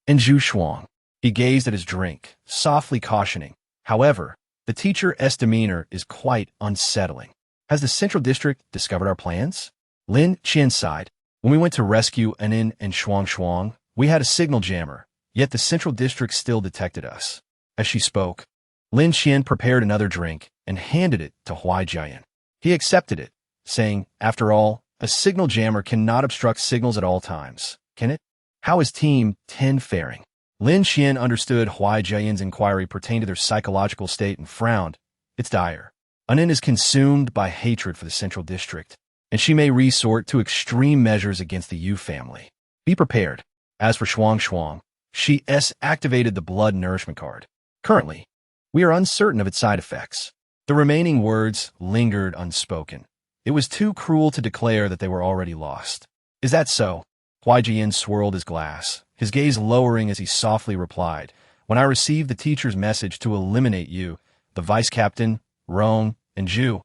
and Zhu Shuang. He gazed at his drink, softly cautioning. However, the teacher's demeanor is quite unsettling. Has the Central District discovered our plans? Lin Qian sighed. When we went to rescue Anin and Shuang, we had a signal jammer, yet the Central District still detected us. As she spoke, Lin Qian prepared another drink and handed it to Huai Jiayan. He accepted it, saying, after all, a signal jammer cannot obstruct signals at all times, can it? How is Team 10 faring? Lin Qian understood Huai Jiayan's inquiry pertained to their psychological state and frowned. It's dire. Anin is consumed by hatred for the Central District, and she may resort to extreme measures against the Yu family. Be prepared. As for Shuang, she activated the blood nourishment card. Currently, we are uncertain of its side effects. The remaining words lingered unspoken. It was too cruel to declare that they were already lost. Is that so? Huai Jian swirled his glass, his gaze lowering as he softly replied, when I received the teacher's message to eliminate you, the Vice Captain, Rong, and Zhu.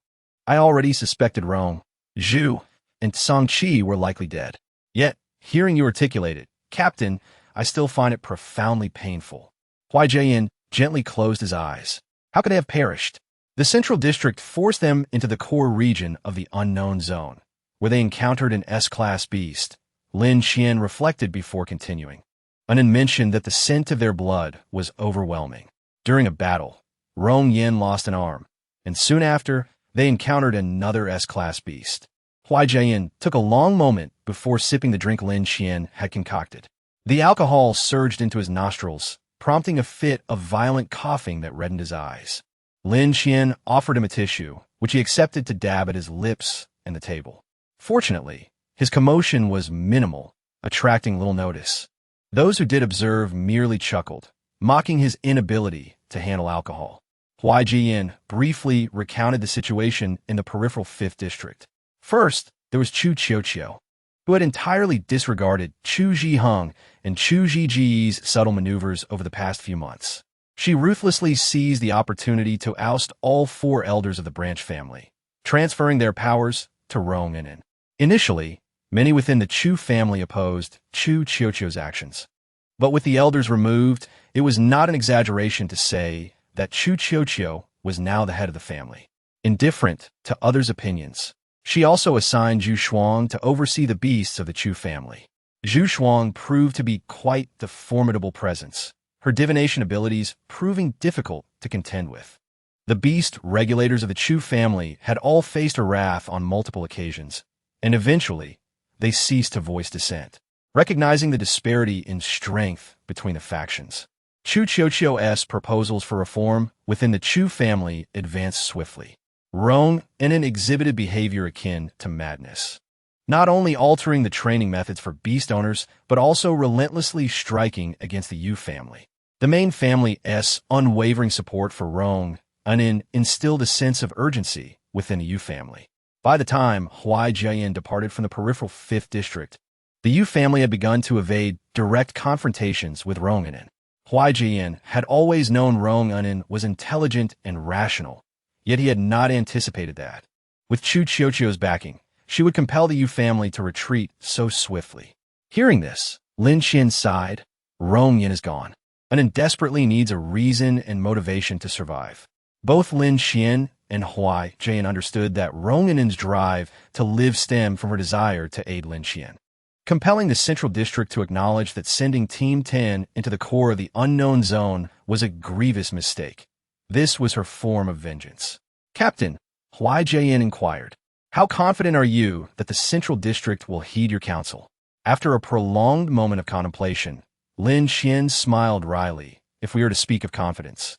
I already suspected Rong, Zhu, and Song Qi were likely dead. Yet, hearing you articulate it, Captain, I still find it profoundly painful. Huai Jiayan gently closed his eyes. How could they have perished? The Central District forced them into the core region of the unknown zone, where they encountered an S-class beast. Lin Qian reflected before continuing. Anin mentioned that the scent of their blood was overwhelming. During a battle, Rong Yin lost an arm, and soon after, they encountered another S-class beast. Huai Jiayan took a long moment before sipping the drink Lin Qian had concocted. The alcohol surged into his nostrils, prompting a fit of violent coughing that reddened his eyes. Lin Qian offered him a tissue, which he accepted to dab at his lips and the table. Fortunately, his commotion was minimal, attracting little notice. Those who did observe merely chuckled, mocking his inability to handle alcohol. Huai Jiayan briefly recounted the situation in the peripheral 5th District. First, there was Chu Qiuqiu, who had entirely disregarded Chu Zhiheng and Chu Zhiji's subtle maneuvers over the past few months. She ruthlessly seized the opportunity to oust all 4 elders of the branch family, transferring their powers to Rong and Nin. Initially, many within the Chu family opposed Chu Qiuqiu's actions. But with the elders removed, it was not an exaggeration to say that Chu Qiuqiu was now the head of the family. Indifferent to others' opinions, she also assigned Zhu Shuang to oversee the beasts of the Chu family. Zhu Shuang proved to be quite the formidable presence, her divination abilities proving difficult to contend with. The beast regulators of the Chu family had all faced her wrath on multiple occasions, and eventually, they ceased to voice dissent, recognizing the disparity in strength between the factions. Chu Qiuqiu's proposals for reform within the Chu family advanced swiftly. Rong and Nin exhibited behavior akin to madness, not only altering the training methods for beast owners, but also relentlessly striking against the Yu family. The main family's unwavering support for Rong and Nin instilled a sense of urgency within the Yu family. By the time Huai Jiayan departed from the peripheral 5th District, the Yu family had begun to evade direct confrontations with Rong and Nin. Huai Jiayan had always known Rong and Nin was intelligent and rational, yet he had not anticipated that. With Chu Qiuqiu's backing, she would compel the Yu family to retreat so swiftly. Hearing this, Lin Qian sighed. Rong Yin is gone. And Nin desperately needs a reason and motivation to survive. Both Lin Qian and Huai Jiayan understood that Rong Nin's drive to live stemmed from her desire to aid Lin Qian, compelling the Central District to acknowledge that sending Team 10 into the core of the unknown zone was a grievous mistake. This was her form of vengeance. Captain, Huai Jian inquired, how confident are you that the Central District will heed your counsel? After a prolonged moment of contemplation, Lin Xian smiled wryly. If we are to speak of confidence,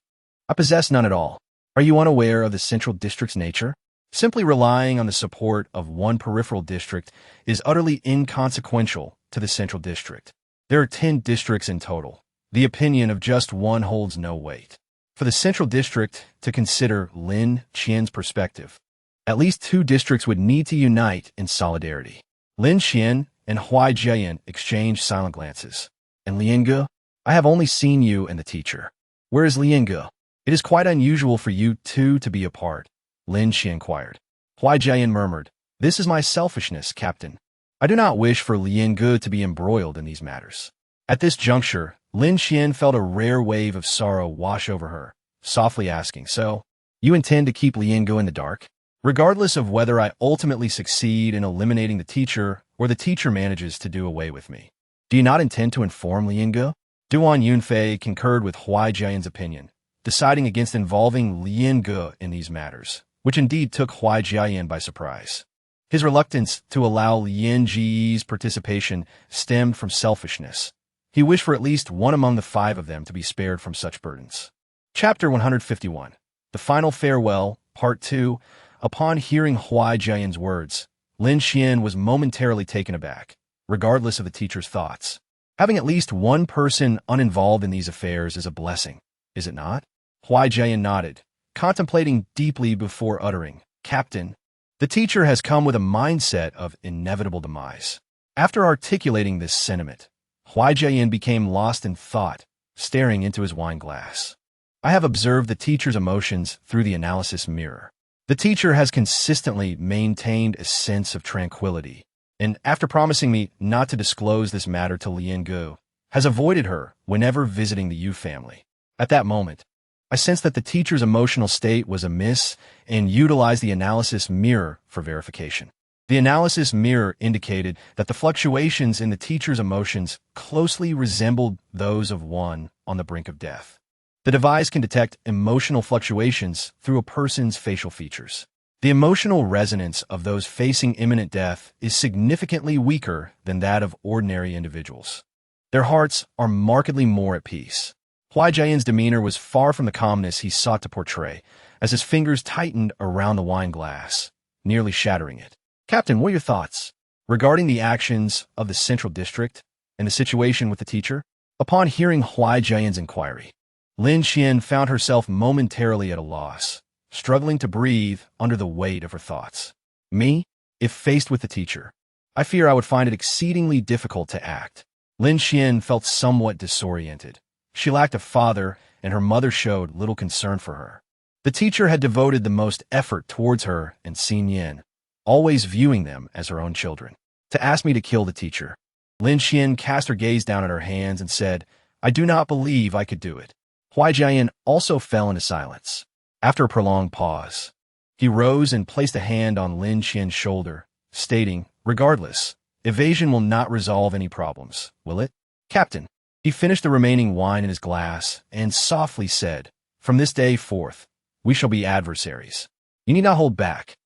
I possess none at all. Are you unaware of the Central District's nature? Simply relying on the support of one peripheral district is utterly inconsequential to the Central District. There are 10 districts in total. The opinion of just one holds no weight. For the Central District to consider Lin Xian's perspective, at least 2 districts would need to unite in solidarity. Lin Xian and Huai Jian exchanged silent glances. And Liange, I have only seen you and the teacher. Where is Liange? It is quite unusual for you two to be apart, Lin Xian inquired. Huai Jian murmured, this is my selfishness, Captain. I do not wish for Liange to be embroiled in these matters. At this juncture, Lin Xian felt a rare wave of sorrow wash over her, softly asking, so, you intend to keep Liange in the dark? Regardless of whether I ultimately succeed in eliminating the teacher or the teacher manages to do away with me. Do you not intend to inform Liange? Duan Yunfei concurred with Huai Jian's opinion, deciding against involving Liange in these matters, which indeed took Huai Jian by surprise. His reluctance to allow Liange's participation stemmed from selfishness. He wished for at least one among the 5 of them to be spared from such burdens. Chapter 151. The Final Farewell, Part 2. Upon hearing Huai Jian's words, Lin Xian was momentarily taken aback, regardless of the teacher's thoughts. Having at least one person uninvolved in these affairs is a blessing, is it not? Huai Jian nodded, contemplating deeply before uttering, Captain, the teacher has come with a mindset of inevitable demise. After articulating this sentiment, Huai Jian became lost in thought, staring into his wine glass. I have observed the teacher's emotions through the analysis mirror. The teacher has consistently maintained a sense of tranquility, and after promising me not to disclose this matter to Liange, has avoided her whenever visiting the Yu family. At that moment, I sensed that the teacher's emotional state was amiss and utilized the analysis mirror for verification. The analysis mirror indicated that the fluctuations in the teacher's emotions closely resembled those of one on the brink of death. The device can detect emotional fluctuations through a person's facial features. The emotional resonance of those facing imminent death is significantly weaker than that of ordinary individuals. Their hearts are markedly more at peace. Huai Jian's demeanor was far from the calmness he sought to portray, as his fingers tightened around the wine glass, nearly shattering it. Captain, what are your thoughts regarding the actions of the Central District and the situation with the teacher? Upon hearing Huai Jian's inquiry, Lin Xian found herself momentarily at a loss, struggling to breathe under the weight of her thoughts. Me? If faced with the teacher, I fear I would find it exceedingly difficult to act. Lin Xian felt somewhat disoriented. She lacked a father, and her mother showed little concern for her. The teacher had devoted the most effort towards her and Xin Yin, always viewing them as her own children. To ask me to kill the teacher, Lin Xian cast her gaze down at her hands and said, I do not believe I could do it. Huai Jian also fell into silence. After a prolonged pause, he rose and placed a hand on Lin Xian's shoulder, stating, regardless, evasion will not resolve any problems, will it? Captain. He finished the remaining wine in his glass and softly said, from this day forth, we shall be adversaries. You need not hold back,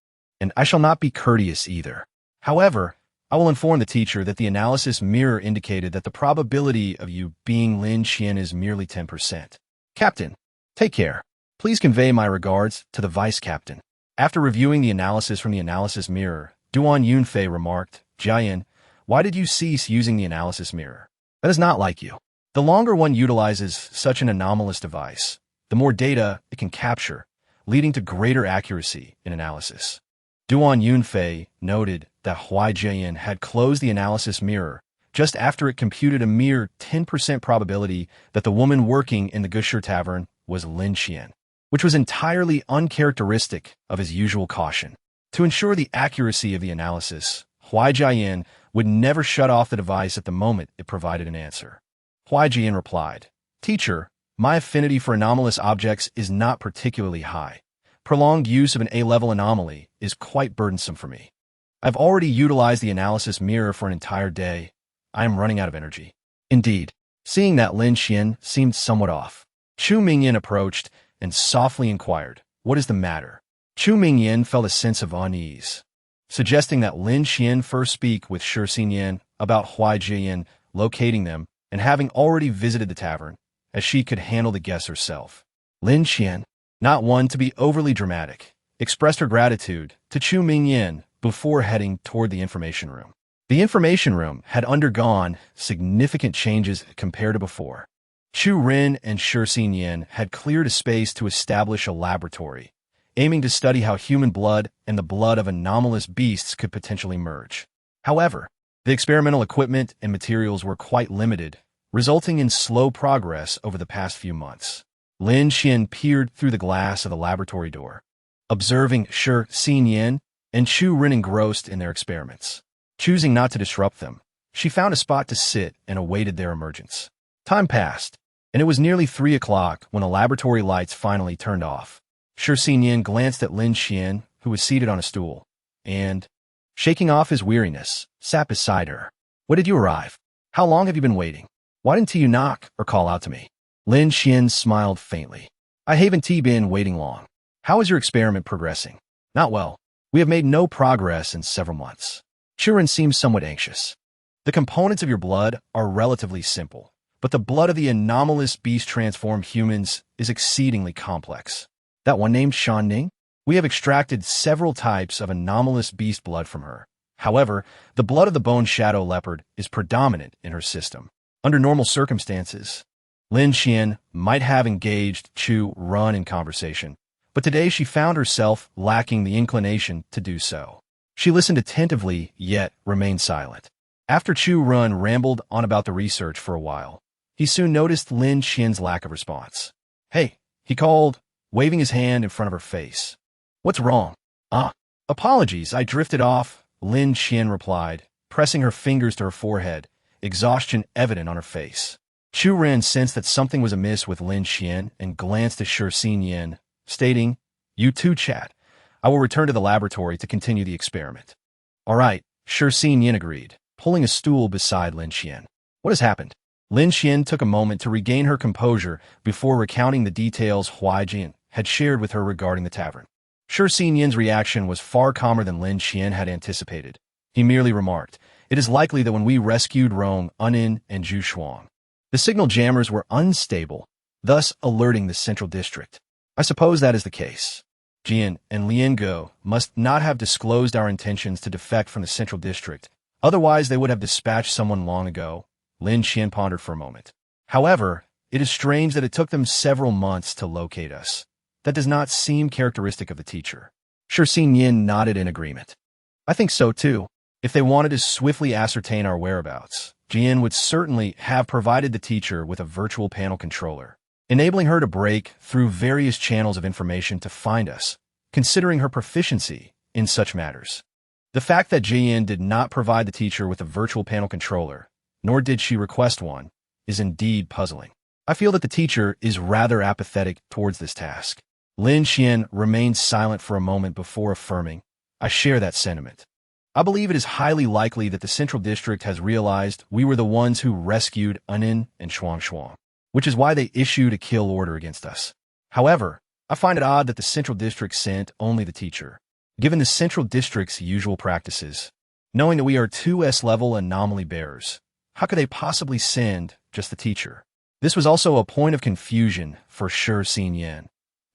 and I shall not be courteous either. However, I will inform the teacher that the analysis mirror indicated that the probability of you being Lin Xian is merely 10%. Captain, take care. Please convey my regards to the vice captain. After reviewing the analysis from the analysis mirror, Duan Yunfei remarked, Jian, why did you cease using the analysis mirror? That is not like you. The longer one utilizes such an anomalous device, the more data it can capture, leading to greater accuracy in analysis. Duan Yunfei noted that Huai Jian had closed the analysis mirror just after it computed a mere 10% probability that the woman working in the Gusher Tavern was Lin Xian, which was entirely uncharacteristic of his usual caution. To ensure the accuracy of the analysis, Huai Jian would never shut off the device at the moment it provided an answer. Huai Jian replied, Teacher, my affinity for anomalous objects is not particularly high. Prolonged use of an A-level anomaly is quite burdensome for me. I've already utilized the analysis mirror for an entire day. I am running out of energy. Indeed, seeing that Lin Xian seemed somewhat off, Chu Mingyan approached and softly inquired, "What is the matter?" Chu Mingyan felt a sense of unease, suggesting that Lin Xian first speak with Shi Xinyan about Huai Jian locating them and having already visited the tavern, as she could handle the guests herself. Lin Xian, not one to be overly dramatic, expressed her gratitude to Chu Mingyan before heading toward the information room. The information room had undergone significant changes compared to before. Chu Rin and Shi Xinyan had cleared a space to establish a laboratory, aiming to study how human blood and the blood of anomalous beasts could potentially merge. However, the experimental equipment and materials were quite limited, resulting in slow progress over the past few months. Lin Xian peered through the glass of the laboratory door, observing Shi Xinyan and Chu Rin engrossed in their experiments. Choosing not to disrupt them, she found a spot to sit and awaited their emergence. Time passed, and it was nearly 3 o'clock when the laboratory lights finally turned off. Shi Xinyan glanced at Lin Xian, who was seated on a stool, and, shaking off his weariness, sat beside her. "When did you arrive? How long have you been waiting? Why didn't you knock or call out to me?" Lin Xian smiled faintly. "I haven't been waiting long. How is your experiment progressing?" "Not well. We have made no progress in several months." Churin seems somewhat anxious. "The components of your blood are relatively simple, but the blood of the anomalous beast-transformed humans is exceedingly complex. That one named Shan Ning? We have extracted several types of anomalous beast blood from her. However, the blood of the bone shadow leopard is predominant in her system. Under normal circumstances, Lin Xian might have engaged Chu Run in conversation, but today she found herself lacking the inclination to do so. She listened attentively, yet remained silent. After Chu Run rambled on about the research for a while, he soon noticed Lin Xian's lack of response. "Hey," he called, waving his hand in front of her face. "What's wrong?" "Ah, apologies, I drifted off," Lin Xian replied, pressing her fingers to her forehead, exhaustion evident on her face. Chu Ren sensed that something was amiss with Lin Xian and glanced at Shi Xinyan, stating, "You too, chat. I will return to the laboratory to continue the experiment." "All right," Shi Xinyan agreed, pulling a stool beside Lin Xian. "What has happened?" Lin Xian took a moment to regain her composure before recounting the details Huai Jian had shared with her regarding the tavern. Shi Xinyan's reaction was far calmer than Lin Xian had anticipated. He merely remarked, "It is likely that when we rescued Rong, Unin, and Zhu Shuang, the signal jammers were unstable, thus alerting the central district. I suppose that is the case. Jian and Lian Go must not have disclosed our intentions to defect from the central district, otherwise they would have dispatched someone long ago." Lin Xian pondered for a moment. "However, it is strange that it took them several months to locate us. That does not seem characteristic of the teacher." Shi Xinyan nodded in agreement. "I think so too. If they wanted to swiftly ascertain our whereabouts, Jian would certainly have provided the teacher with a virtual panel controller, enabling her to break through various channels of information to find us, considering her proficiency in such matters. The fact that Jian did not provide the teacher with a virtual panel controller, nor did she request one, is indeed puzzling. I feel that the teacher is rather apathetic towards this task." Lin Xian remained silent for a moment before affirming, "I share that sentiment. I believe it is highly likely that the Central District has realized we were the ones who rescued Unin and Shuang, which is why they issued a kill order against us. However, I find it odd that the Central District sent only the teacher, given the Central District's usual practices. Knowing that we are 2S-level anomaly bearers, how could they possibly send just the teacher?" This was also a point of confusion for Shi Xinyan.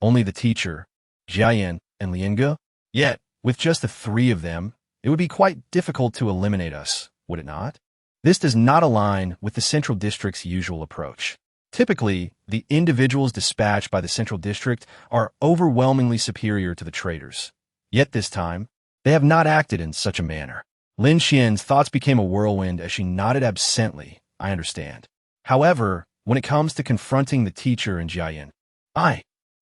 Only the teacher, Jiayan, and Liange? Yet, with just the 3 of them, it would be quite difficult to eliminate us, would it not? This does not align with the Central District's usual approach. Typically, the individuals dispatched by the Central District are overwhelmingly superior to the traitors. Yet this time, they have not acted in such a manner. Lin Xian's thoughts became a whirlwind as she nodded absently. "I understand. However, when it comes to confronting the teacher and Jiayan,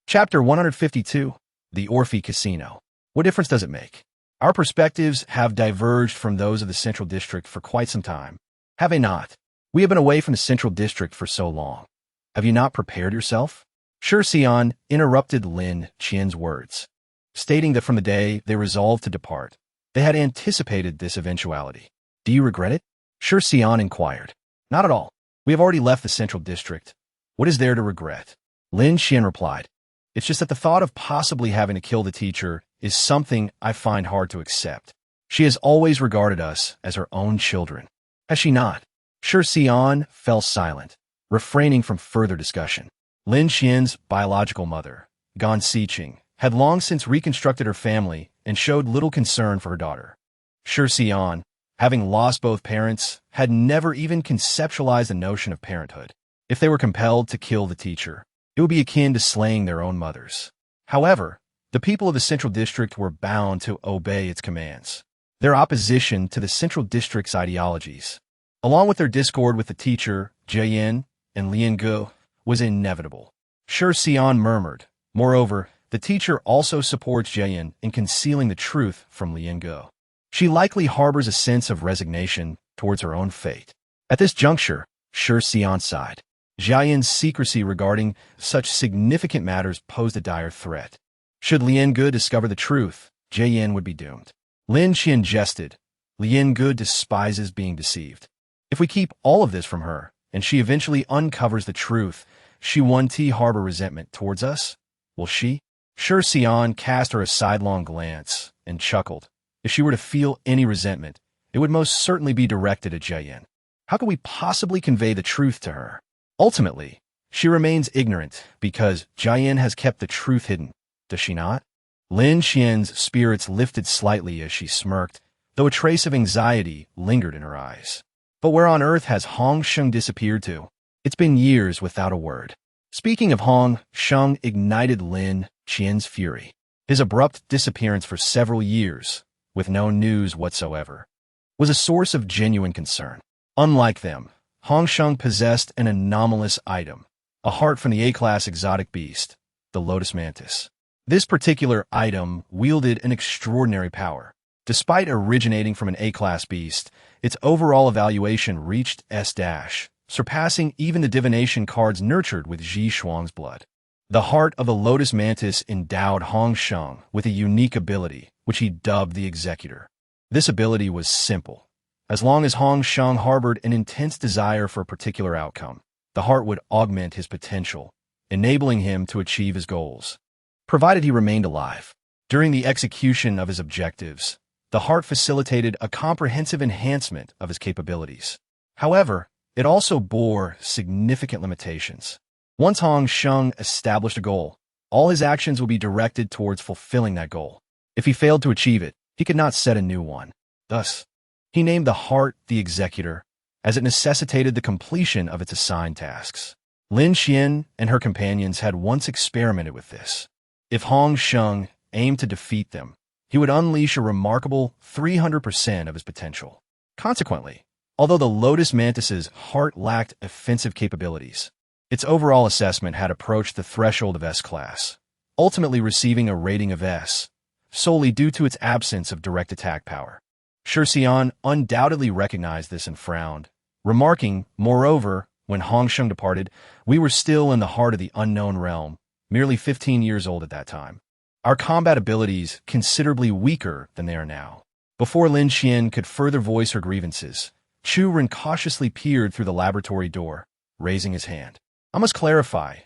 Chapter 152, The Orphe Casino. What difference does it make? Our perspectives have diverged from those of the Central District for quite some time. Have they not? We have been away from the Central District for so long. Have you not prepared yourself?" Shi Xian interrupted Lin Qian's words, stating that from the day they resolved to depart, they had anticipated this eventuality. "Do you regret it?" Shi Xian inquired. "Not at all. We have already left the Central District. What is there to regret?" Lin Xian replied. It's just that the thought of possibly having to kill the teacher is something I find hard to accept. She has always regarded us as her own children. Has she not? Shi Xian fell silent, refraining from further discussion. Lin Xian's biological mother, Gan Siqing, had long since reconstructed her family and showed little concern for her daughter. Shi Xian, having lost both parents, had never even conceptualized the notion of parenthood. If they were compelled to kill the teacher, it would be akin to slaying their own mothers. However, the people of the Central District were bound to obey its commands. Their opposition to the Central District's ideologies, along with their discord with the teacher, Jian and Liange, was inevitable. Shi Xian murmured. Moreover, the teacher also supports Jian in concealing the truth from Liange. She likely harbors a sense of resignation towards her own fate. At this juncture, Shi Xian sighed. Jian's secrecy regarding such significant matters posed a dire threat. Should Liange discover the truth, Jian would be doomed. Lin Qian jested. Liange despises being deceived. If we keep all of this from her, and she eventually uncovers the truth, she won't harbor resentment towards us, will she? Shi Xian cast her a sidelong glance and chuckled. If she were to feel any resentment, it would most certainly be directed at Jian. How could we possibly convey the truth to her? Ultimately, she remains ignorant because Jian has kept the truth hidden, does she not? Lin Qian's spirits lifted slightly as she smirked, though a trace of anxiety lingered in her eyes. But where on earth has Hong Sheng disappeared to? It's been years without a word. Speaking of Hong Sheng ignited Lin Qian's fury. His abrupt disappearance for several years, with no news whatsoever, was a source of genuine concern. Unlike them, Hong Sheng possessed an anomalous item, a heart from the A-class exotic beast, the lotus mantis. This particular item wielded an extraordinary power. Despite originating from an A-class beast, its overall evaluation reached S-, surpassing even the divination cards nurtured with Ji Shuang's blood. The heart of the lotus mantis endowed Hong Sheng with a unique ability, which he dubbed the Executor. This ability was simple. As long as Hong Sheng harbored an intense desire for a particular outcome, the heart would augment his potential, enabling him to achieve his goals, provided he remained alive. During the execution of his objectives, the heart facilitated a comprehensive enhancement of his capabilities. However, it also bore significant limitations. Once Hong Sheng established a goal, all his actions would be directed towards fulfilling that goal. If he failed to achieve it, he could not set a new one. Thus, he named the heart the Executor, as it necessitated the completion of its assigned tasks. Lin Qian and her companions had once experimented with this. If Hong Sheng aimed to defeat them, he would unleash a remarkable 300% of his potential. Consequently, although the Lotus Mantis's heart lacked offensive capabilities, its overall assessment had approached the threshold of S-class, ultimately receiving a rating of S, solely due to its absence of direct attack power. Shi Xian undoubtedly recognized this and frowned, remarking, moreover, when Hong Sheng departed, we were still in the heart of the unknown realm, merely 15 years old at that time. Our combat abilities considerably weaker than they are now. Before Lin Qian could further voice her grievances, Chu Ren cautiously peered through the laboratory door, raising his hand. I must clarify,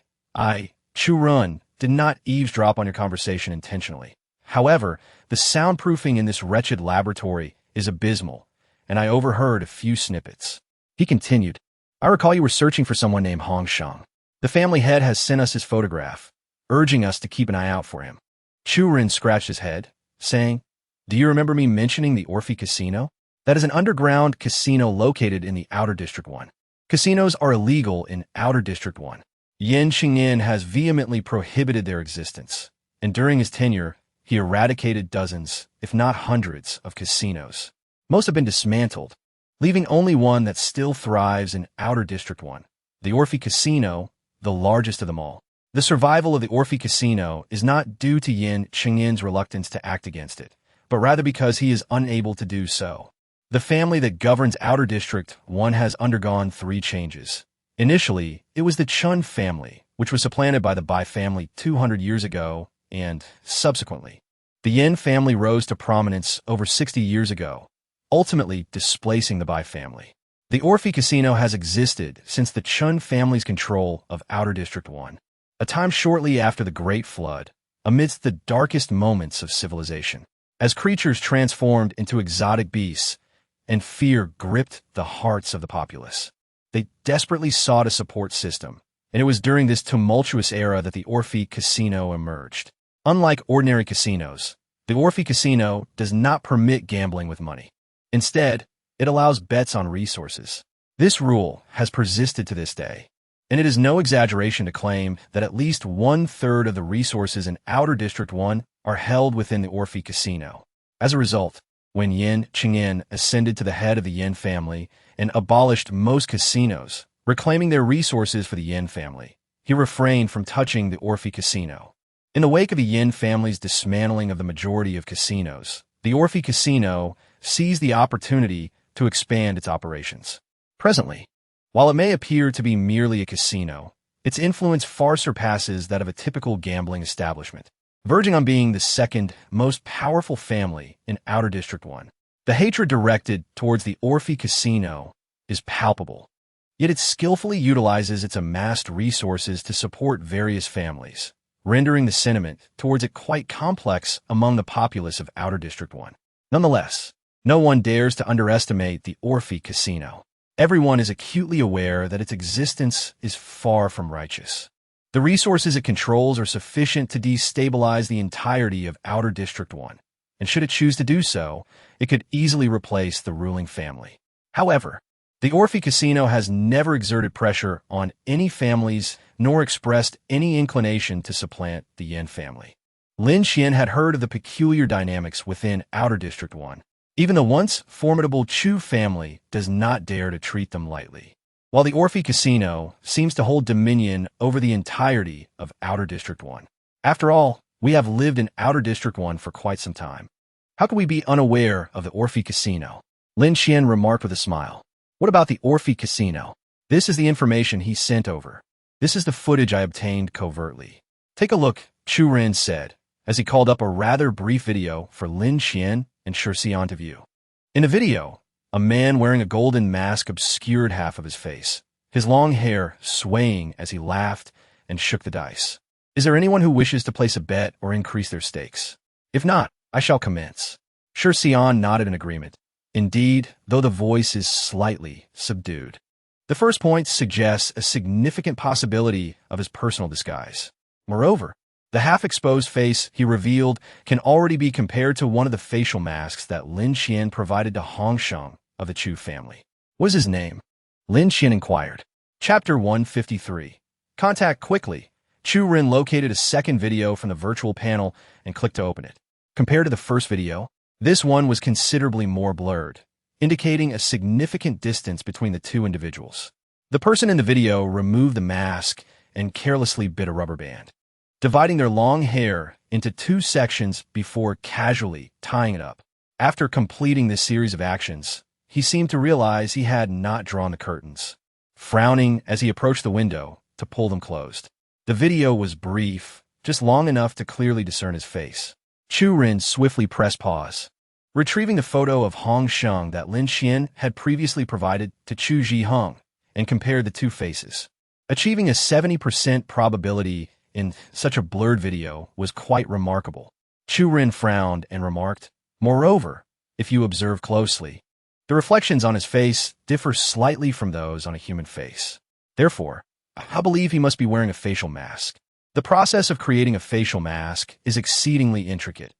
Chu Ren, did not eavesdrop on your conversation intentionally. However, the soundproofing in this wretched laboratory is abysmal, and I overheard a few snippets. He continued, I recall you were searching for someone named Hong Sheng. The family head has sent us his photograph, urging us to keep an eye out for him. Chu Ren scratched his head, saying, Do you remember me mentioning the Orphy Casino? That is an underground casino located in the Outer District 1. Casinos are illegal in Outer District 1. Yan Qingyan has vehemently prohibited their existence, and during his tenure, he eradicated dozens, if not hundreds, of casinos. Most have been dismantled, leaving only one that still thrives in Outer District 1, the Orphy Casino, the largest of them all. The survival of the Orphy Casino is not due to Yan Qingyan's reluctance to act against it, but rather because he is unable to do so. The family that governs Outer District 1 has undergone 3 changes. Initially, it was the Chun family, which was supplanted by the Bai family 200 years ago, and, subsequently, the Yin family rose to prominence over 60 years ago, ultimately displacing the Bai family. The Orphy Casino has existed since the Chun family's control of Outer District 1. a time shortly after the Great Flood, amidst the darkest moments of civilization. As creatures transformed into exotic beasts and fear gripped the hearts of the populace, they desperately sought a support system, and it was during this tumultuous era that the Orphy Casino emerged. Unlike ordinary casinos, the Orphy Casino does not permit gambling with money. Instead, it allows bets on resources. This rule has persisted to this day, and it is no exaggeration to claim that at least 1/3 of the resources in Outer District 1 are held within the Orphy Casino. As a result, when Yin Cheng'en ascended to the head of the Yin family and abolished most casinos, reclaiming their resources for the Yin family, he refrained from touching the Orphy Casino. In the wake of the Yin family's dismantling of the majority of casinos, the Orphy Casino seized the opportunity to expand its operations. Presently, while it may appear to be merely a casino, its influence far surpasses that of a typical gambling establishment, verging on being the second most powerful family in Outer District 1. The hatred directed towards the Orphy Casino is palpable, yet it skillfully utilizes its amassed resources to support various families, rendering the sentiment towards it quite complex among the populace of Outer District 1. Nonetheless, no one dares to underestimate the Orphy Casino. Everyone is acutely aware that its existence is far from righteous. The resources it controls are sufficient to destabilize the entirety of Outer District 1, and should it choose to do so, it could easily replace the ruling family. However, the Orphy Casino has never exerted pressure on any families nor expressed any inclination to supplant the Yin family. Lin Xian had heard of the peculiar dynamics within Outer District 1. Even the once formidable Chu family does not dare to treat them lightly, while the Orphy Casino seems to hold dominion over the entirety of Outer District 1. After all, we have lived in Outer District 1 for quite some time. How could we be unaware of the Orphy Casino? Lin Xian remarked with a smile. What about the Orphy Casino? This is the information he sent over. This is the footage I obtained covertly. Take a look, Chu Ren said, as he called up a rather brief video for Lin Xian and Shirxian to view. In the video, a man wearing a golden mask obscured half of his face, his long hair swaying as he laughed and shook the dice. Is there anyone who wishes to place a bet or increase their stakes? If not, I shall commence. Shirxian nodded in agreement. Indeed, though the voice is slightly subdued. The first point suggests a significant possibility of his personal disguise. Moreover, the half-exposed face he revealed can already be compared to one of the facial masks that Lin Xian provided to Hong Sheng of the Chu family. What is his name? Lin Xian inquired. Chapter 153. Contact quickly. Chu Ren located a second video from the virtual panel and clicked to open it. Compared to the first video, this one was considerably more blurred, indicating a significant distance between the two individuals. The person in the video removed the mask and carelessly bit a rubber band, dividing their long hair into two sections before casually tying it up. After completing this series of actions, he seemed to realize he had not drawn the curtains, frowning as he approached the window to pull them closed. The video was brief, just long enough to clearly discern his face. Chu Ren swiftly pressed pause, retrieving the photo of Hong Sheng that Lin Xian had previously provided to Chu Zhiheng, and compared the two faces. Achieving a 70% probability in such a blurred video was quite remarkable. Chu Ren frowned and remarked, moreover, if you observe closely, the reflections on his face differ slightly from those on a human face. Therefore, I believe he must be wearing a facial mask. The process of creating a facial mask is exceedingly intricate.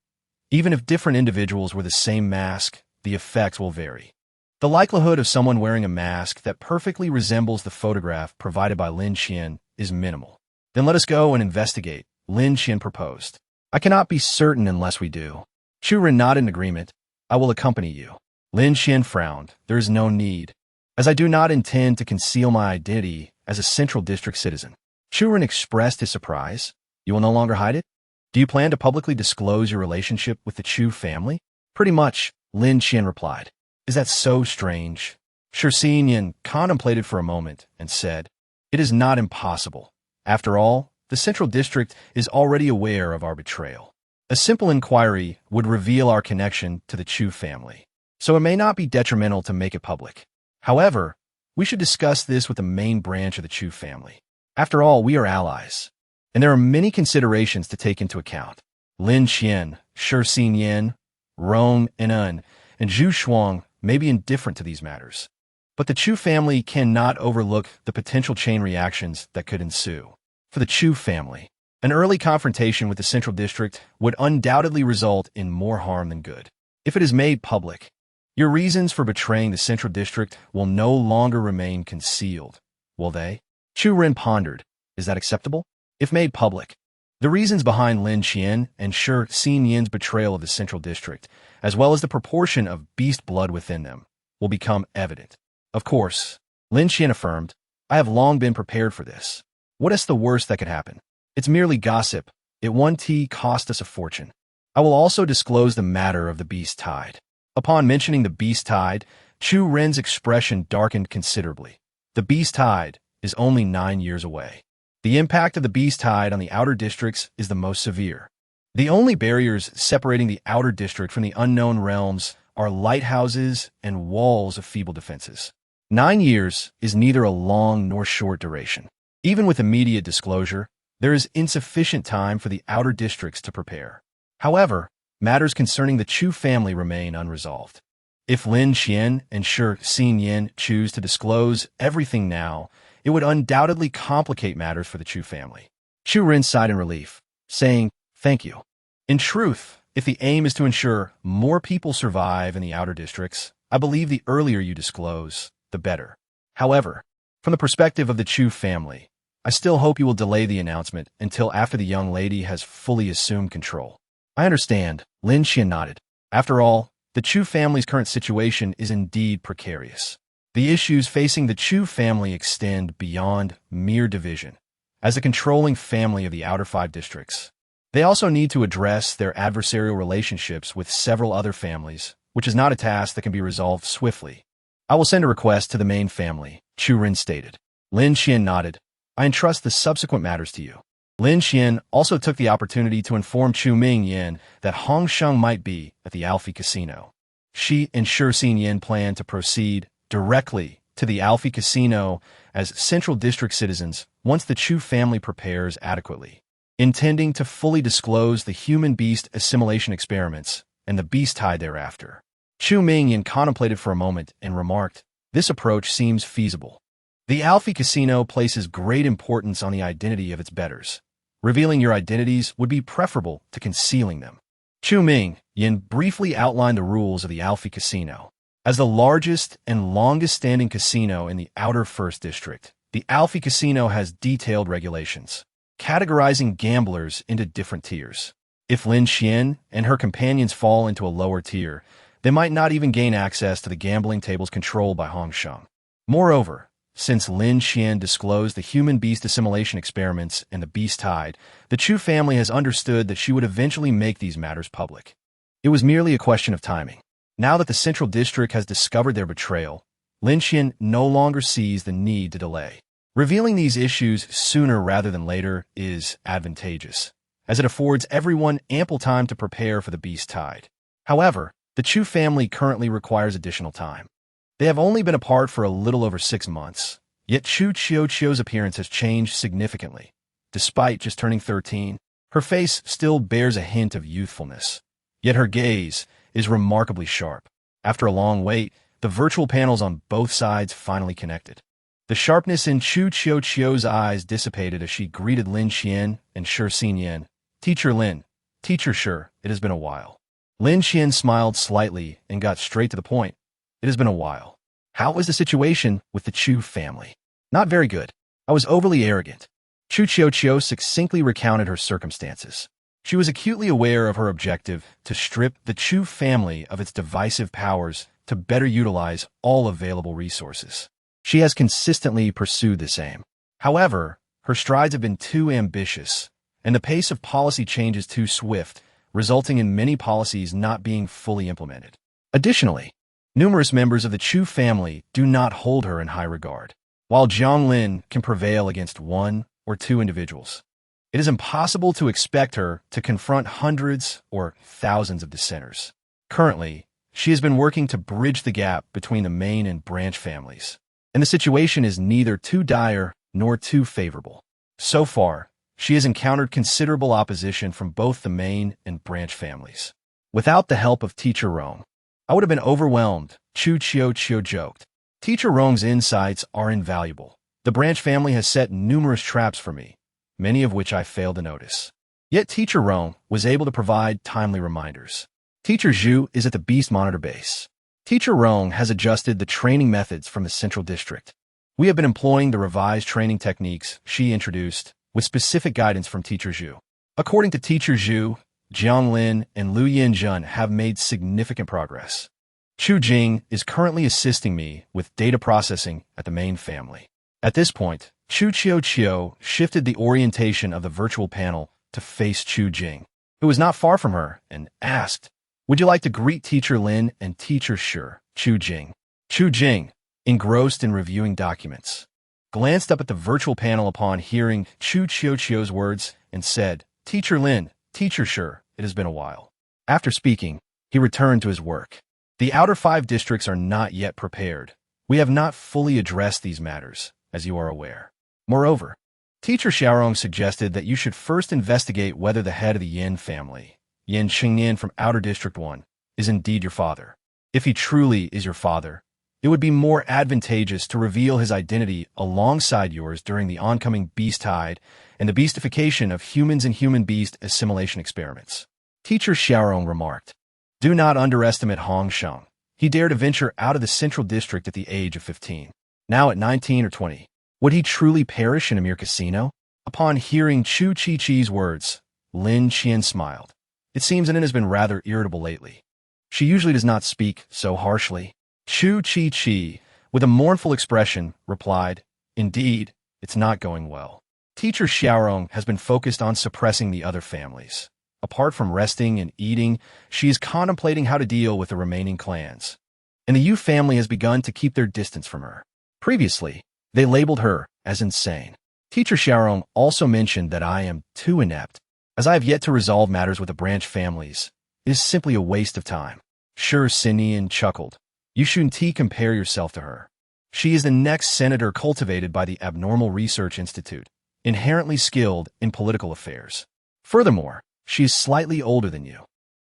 Even if different individuals wear the same mask, the effects will vary. The likelihood of someone wearing a mask that perfectly resembles the photograph provided by Lin Xian is minimal. Then let us go and investigate, Lin Xian proposed. I cannot be certain unless we do. Chu Ren nodded in agreement. I will accompany you. Lin Xian frowned. There is no need, as I do not intend to conceal my identity as a Central District citizen. Chu Ren expressed his surprise. You will no longer hide it? Do you plan to publicly disclose your relationship with the Chu family? Pretty much, Lin Xian replied. Is that so strange? Shirxian contemplated for a moment and said, it is not impossible. After all, the Central District is already aware of our betrayal. A simple inquiry would reveal our connection to the Chu family, so it may not be detrimental to make it public. However, we should discuss this with the main branch of the Chu family. After all, we are allies. and there are many considerations to take into account. Lin Qian, Shi Xinyan, Rong Inan, and Zhu Shuang may be indifferent to these matters. But the Chu family cannot overlook the potential chain reactions that could ensue. For the Chu family, an early confrontation with the Central District would undoubtedly result in more harm than good. If it is made public, your reasons for betraying the Central District will no longer remain concealed, will they? Chu Ren pondered. Is that acceptable? If made public, the reasons behind Lin Qian and Shi Xinyan's betrayal of the Central District, as well as the proportion of beast blood within them, will become evident. Of course, Lin Qian affirmed, I have long been prepared for this. What is the worst that could happen? It's merely gossip. It won't cost us a fortune. I will also disclose the matter of the beast tide. Upon mentioning the beast tide, Chu Ren's expression darkened considerably. The beast tide is only 9 years away. The impact of the beast tide on the outer districts is the most severe. The only barriers separating the outer district from the unknown realms are lighthouses and walls of feeble defenses. 9 years is neither a long nor short duration. Even with immediate disclosure, there is insufficient time for the outer districts to prepare. However, matters concerning the Chu family remain unresolved. If Lin Qian and Shi Xinyan choose to disclose everything now, it would undoubtedly complicate matters for the Chu family. Chu Ren sighed in relief, saying, Thank you. In truth, if the aim is to ensure more people survive in the outer districts, I believe the earlier you disclose, the better. However, from the perspective of the Chu family, I still hope you will delay the announcement until after the young lady has fully assumed control. I understand, Lin Qian nodded. After all, the Chu family's current situation is indeed precarious. The issues facing the Chu family extend beyond mere division. As a controlling family of the outer 5 districts, they also need to address their adversarial relationships with several other families, which is not a task that can be resolved swiftly. I will send a request to the main family, Chu Ren stated. Lin Qian nodded. I entrust the subsequent matters to you. Lin Qian also took the opportunity to inform Chu Mingyan that Hong Sheng might be at the Alfie Casino. She and Shi Xinyan plan to proceed directly to the Alfie Casino as Central District citizens once the Chu family prepares adequately, intending to fully disclose the human-beast assimilation experiments and the beast tide thereafter. Chu Mingyan contemplated for a moment and remarked, This approach seems feasible. The Alfie Casino places great importance on the identity of its bettors. Revealing your identities would be preferable to concealing them. Chu Mingyan briefly outlined the rules of the Alfie Casino. As the largest and longest-standing casino in the outer 1st District, the Alfie Casino has detailed regulations, categorizing gamblers into different tiers. If Lin Qian and her companions fall into a lower tier, they might not even gain access to the gambling tables controlled by Hong Sheng. Moreover, since Lin Qian disclosed the human-beast assimilation experiments and the beast tide, the Chu family has understood that she would eventually make these matters public. It was merely a question of timing. Now that the Central District has discovered their betrayal, Lin Qian no longer sees the need to delay. Revealing these issues sooner rather than later is advantageous, as it affords everyone ample time to prepare for the beast tide. However, the Chu family currently requires additional time. They have only been apart for a little over 6 months, yet Chu Qiuqiu's appearance has changed significantly. Despite just turning 13, her face still bears a hint of youthfulness, yet her gaze is remarkably sharp. After a long wait, the virtual panels on both sides finally connected. The sharpness in Chu Qiuqiu's eyes dissipated as she greeted Lin Qian and Shi Xinyan. Teacher Lin, Teacher Shi, it has been a while. Lin Qian smiled slightly and got straight to the point. It has been a while. How is the situation with the Chu family? Not very good. I was overly arrogant. Chu Qiuqiu succinctly recounted her circumstances. She was acutely aware of her objective to strip the Chu family of its divisive powers to better utilize all available resources. She has consistently pursued this aim. However, her strides have been too ambitious, and the pace of policy changes too swift, resulting in many policies not being fully implemented. Additionally, numerous members of the Chu family do not hold her in high regard. While Jiang Lin can prevail against 1 or 2 individuals, it is impossible to expect her to confront hundreds or thousands of dissenters. Currently, she has been working to bridge the gap between the main and branch families, and the situation is neither too dire nor too favorable. So far, she has encountered considerable opposition from both the main and branch families. Without the help of Teacher Rong, I would have been overwhelmed, Chu Chio joked. Teacher Rong's insights are invaluable. The branch family has set numerous traps for me, many of which I failed to notice. Yet Teacher Rong was able to provide timely reminders. Teacher Zhu is at the Beast Monitor base. Teacher Rong has adjusted the training methods from the Central District. We have been employing the revised training techniques she introduced, with specific guidance from Teacher Zhu. According to Teacher Zhu, Jiang Lin and Liu Yinjun have made significant progress. Chu Jing is currently assisting me with data processing at the main family. At this point, Chu Chio shifted the orientation of the virtual panel to face Chu Jing, who was not far from her, and asked, "Would you like to greet Teacher Lin and Teacher Shi?" Chu Jing, engrossed in reviewing documents, glanced up at the virtual panel upon hearing Chu Chio's words and said, "Teacher Lin, Teacher Shi, it has been a while." After speaking, he returned to his work. The outer 5 districts are not yet prepared. We have not fully addressed these matters, as you are aware. Moreover, Teacher Xiaorong suggested that you should first investigate whether the head of the Yin family, Yin Qingyan from Outer District 1, is indeed your father. If he truly is your father, it would be more advantageous to reveal his identity alongside yours during the oncoming beast tide and the beastification of humans and human-beast assimilation experiments. Teacher Xiaorong remarked, "Do not underestimate Hong Sheng. He dared to venture out of the Central District at the age of 15. Now at 19 or 20, would he truly perish in a mere casino?" Upon hearing Chu Chi's words, Lin Qian smiled. It seems Nin has been rather irritable lately. She usually does not speak so harshly. Chu Chi, with a mournful expression, replied, "Indeed, it's not going well. Teacher Xiaorong has been focused on suppressing the other families. Apart from resting and eating, she is contemplating how to deal with the remaining clans. And the Yu family has begun to keep their distance from her. Previously, they labeled her as insane. Teacher Xiaorong also mentioned that I am too inept, as I have yet to resolve matters with the branch families. It is simply a waste of time." Sure, Sinian chuckled. "You shouldn't compare yourself to her. She is the next senator cultivated by the Abnormal Research Institute, inherently skilled in political affairs. Furthermore, she is slightly older than you,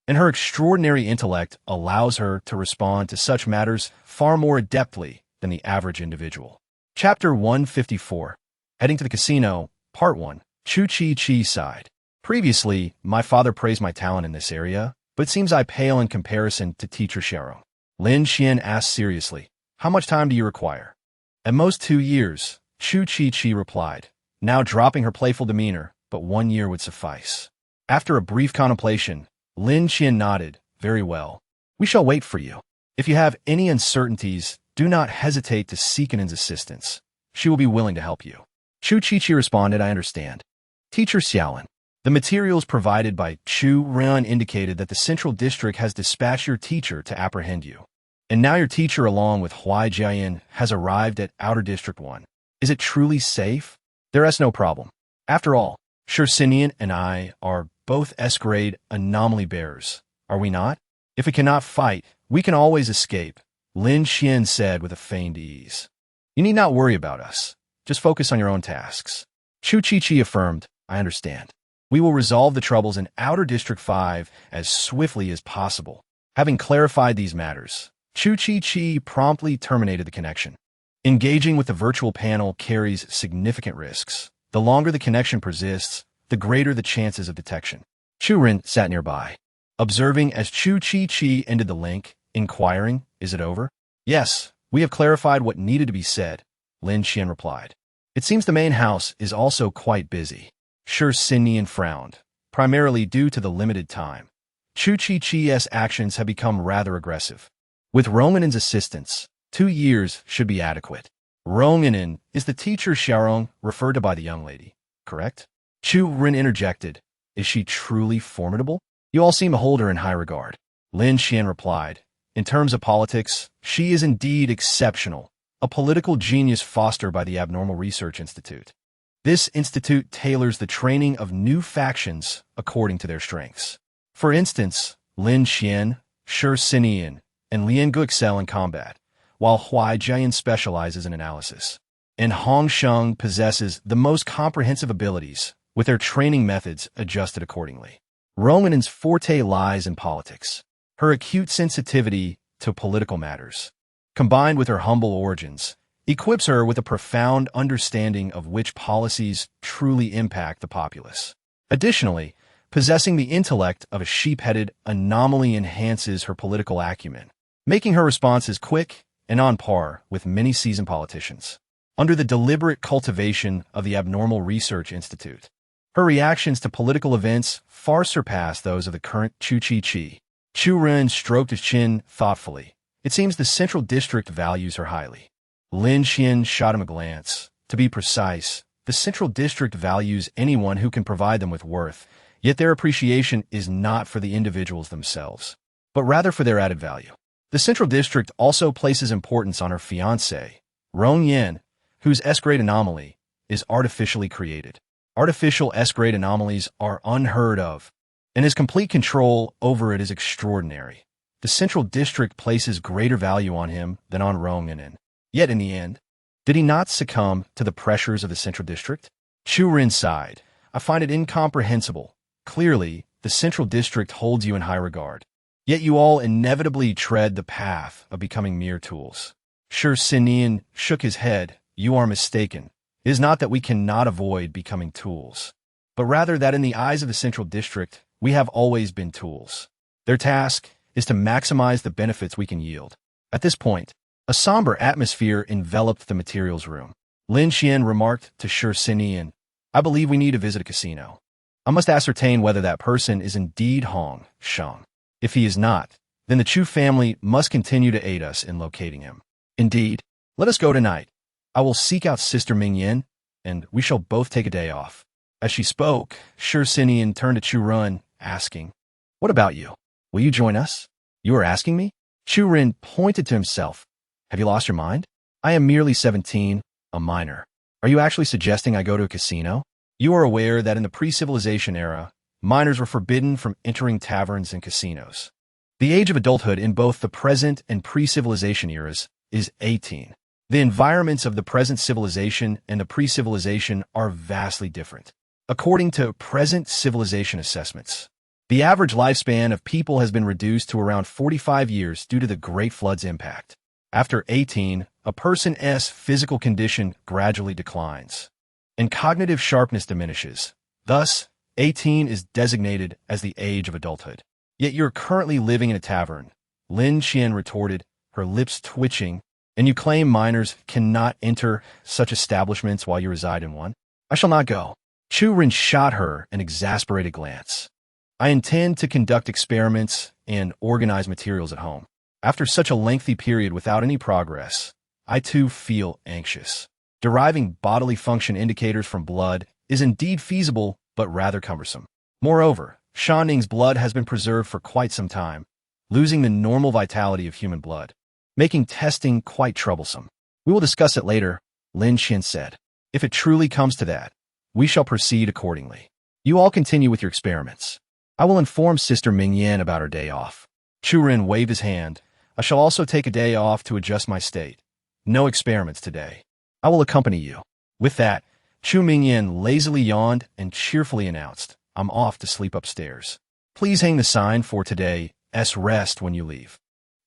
and her extraordinary intellect allows her to respond to such matters far more adeptly than the average individual." Chapter 154, Heading to the Casino, Part 1, Chu Chi sighed. "Previously, my father praised my talent in this area, but it seems I pale in comparison to Teacher Xiaorong." Lin Qian asked seriously, "How much time do you require?" "At most 2 years, Chu Chi replied, now dropping her playful demeanor, but 1 year would suffice. After a brief contemplation, Lin Qian nodded, "Very well. We shall wait for you. If you have any uncertainties, do not hesitate to seek Nin's assistance. She will be willing to help you." Chu Chi responded, "I understand." Teacher Xiaolin, the materials provided by Chu Ren indicated that the Central District has dispatched your teacher to apprehend you. And now your teacher, along with Huai Jiayin, has arrived at Outer District 1. Is it truly safe? There is no problem. After all, Sure Sinian and I are both S-grade anomaly bearers, are we not? If we cannot fight, we can always escape, Lin Qian said with a feigned ease. You need not worry about us. Just focus on your own tasks. Chu Chi affirmed, I understand. We will resolve the troubles in Outer District 5 as swiftly as possible. Having clarified these matters, Chu Chi promptly terminated the connection. Engaging with the virtual panel carries significant risks. The longer the connection persists, the greater the chances of detection. Chu Ren sat nearby, observing as Chu Chi ended the link, inquiring, "Is it over?" "Yes, we have clarified what needed to be said," Lin Qian replied. "It seems the main house is also quite busy." Sure Sinian frowned, primarily due to the limited time. Chu Chi's actions have become rather aggressive. With Ronginen's assistance, 2 years should be adequate. Ronginen is the teacher Xiaorong referred to by the young lady, correct? Chu Ren interjected. Is she truly formidable? You all seem to hold her in high regard. Lin Qian replied. In terms of politics, she is indeed exceptional, a political genius fostered by the Abnormal Research Institute. This institute tailors the training of new factions according to their strengths. For instance, Lin Qian, Sure Sinian, and Lian Gu excel in combat, while Huai Jiayin specializes in analysis. And Hong Sheng possesses the most comprehensive abilities, with their training methods adjusted accordingly. Roman's forte lies in politics. Her acute sensitivity to political matters, combined with her humble origins, equips her with a profound understanding of which policies truly impact the populace. Additionally, possessing the intellect of a sheep-headed anomaly enhances her political acumen, making her responses quick and on par with many seasoned politicians. Under the deliberate cultivation of the Abnormal Research Institute, her reactions to political events far surpass those of the current Chu Chi. Chu Ren stroked his chin thoughtfully. It seems the Central District values her highly. Lin Xian shot him a glance. To be precise, the Central District values anyone who can provide them with worth, yet their appreciation is not for the individuals themselves, but rather for their added value. The Central District also places importance on her fiancé, Rong Yen, whose S-grade anomaly is artificially created. Artificial S-grade anomalies are unheard of, and his complete control over it is extraordinary. The Central District places greater value on him than on Rong Yen. Yet in the end, did he not succumb to the pressures of the Central District? Chu Ren sighed. I find it incomprehensible. Clearly, the Central District holds you in high regard. Yet you all inevitably tread the path of becoming mere tools. Shi Sinian shook his head. You are mistaken. It is not that we cannot avoid becoming tools, but rather that in the eyes of the Central District, we have always been tools. Their task is to maximize the benefits we can yield. At this point, a somber atmosphere enveloped the materials room. Lin Xian remarked to Shi Sinian, I believe we need to visit a casino. I must ascertain whether that person is indeed Hong Shang. If he is not, then the Chu family must continue to aid us in locating him. Indeed, let us go tonight. I will seek out Sister Ming Yin, and we shall both take a day off. As she spoke, Shi Sinian turned to Chu Ren, asking, What about you? Will you join us? You are asking me? Chu Ren pointed to himself. Have you lost your mind? I am merely 17, a minor. Are you actually suggesting I go to a casino? You are aware that in the pre-civilization era, minors were forbidden from entering taverns and casinos. The age of adulthood in both the present and pre-civilization eras is 18. The environments of the present civilization and the pre-civilization are vastly different. According to present civilization assessments, the average lifespan of people has been reduced to around 45 years due to the Great Flood's impact. After 18, a person's physical condition gradually declines, and cognitive sharpness diminishes. Thus, 18 is designated as the age of adulthood. Yet you're currently living in a tavern, Lin Xian retorted, her lips twitching, and you claim minors cannot enter such establishments while you reside in one? I shall not go. Chu Ren shot her an exasperated glance. I intend to conduct experiments and organize materials at home. After such a lengthy period without any progress, I too feel anxious. Deriving bodily function indicators from blood is indeed feasible, but rather cumbersome. Moreover, Shanding's blood has been preserved for quite some time, losing the normal vitality of human blood, making testing quite troublesome. We will discuss it later, Lin Xian said. If it truly comes to that, we shall proceed accordingly. You all continue with your experiments. I will inform Sister Ming Yan about her day off. Chu Ren waved his hand. I shall also take a day off to adjust my state. No experiments today. I will accompany you. With that, Chu Mingyan lazily yawned and cheerfully announced, I'm off to sleep upstairs. Please hang the sign for today's rest when you leave.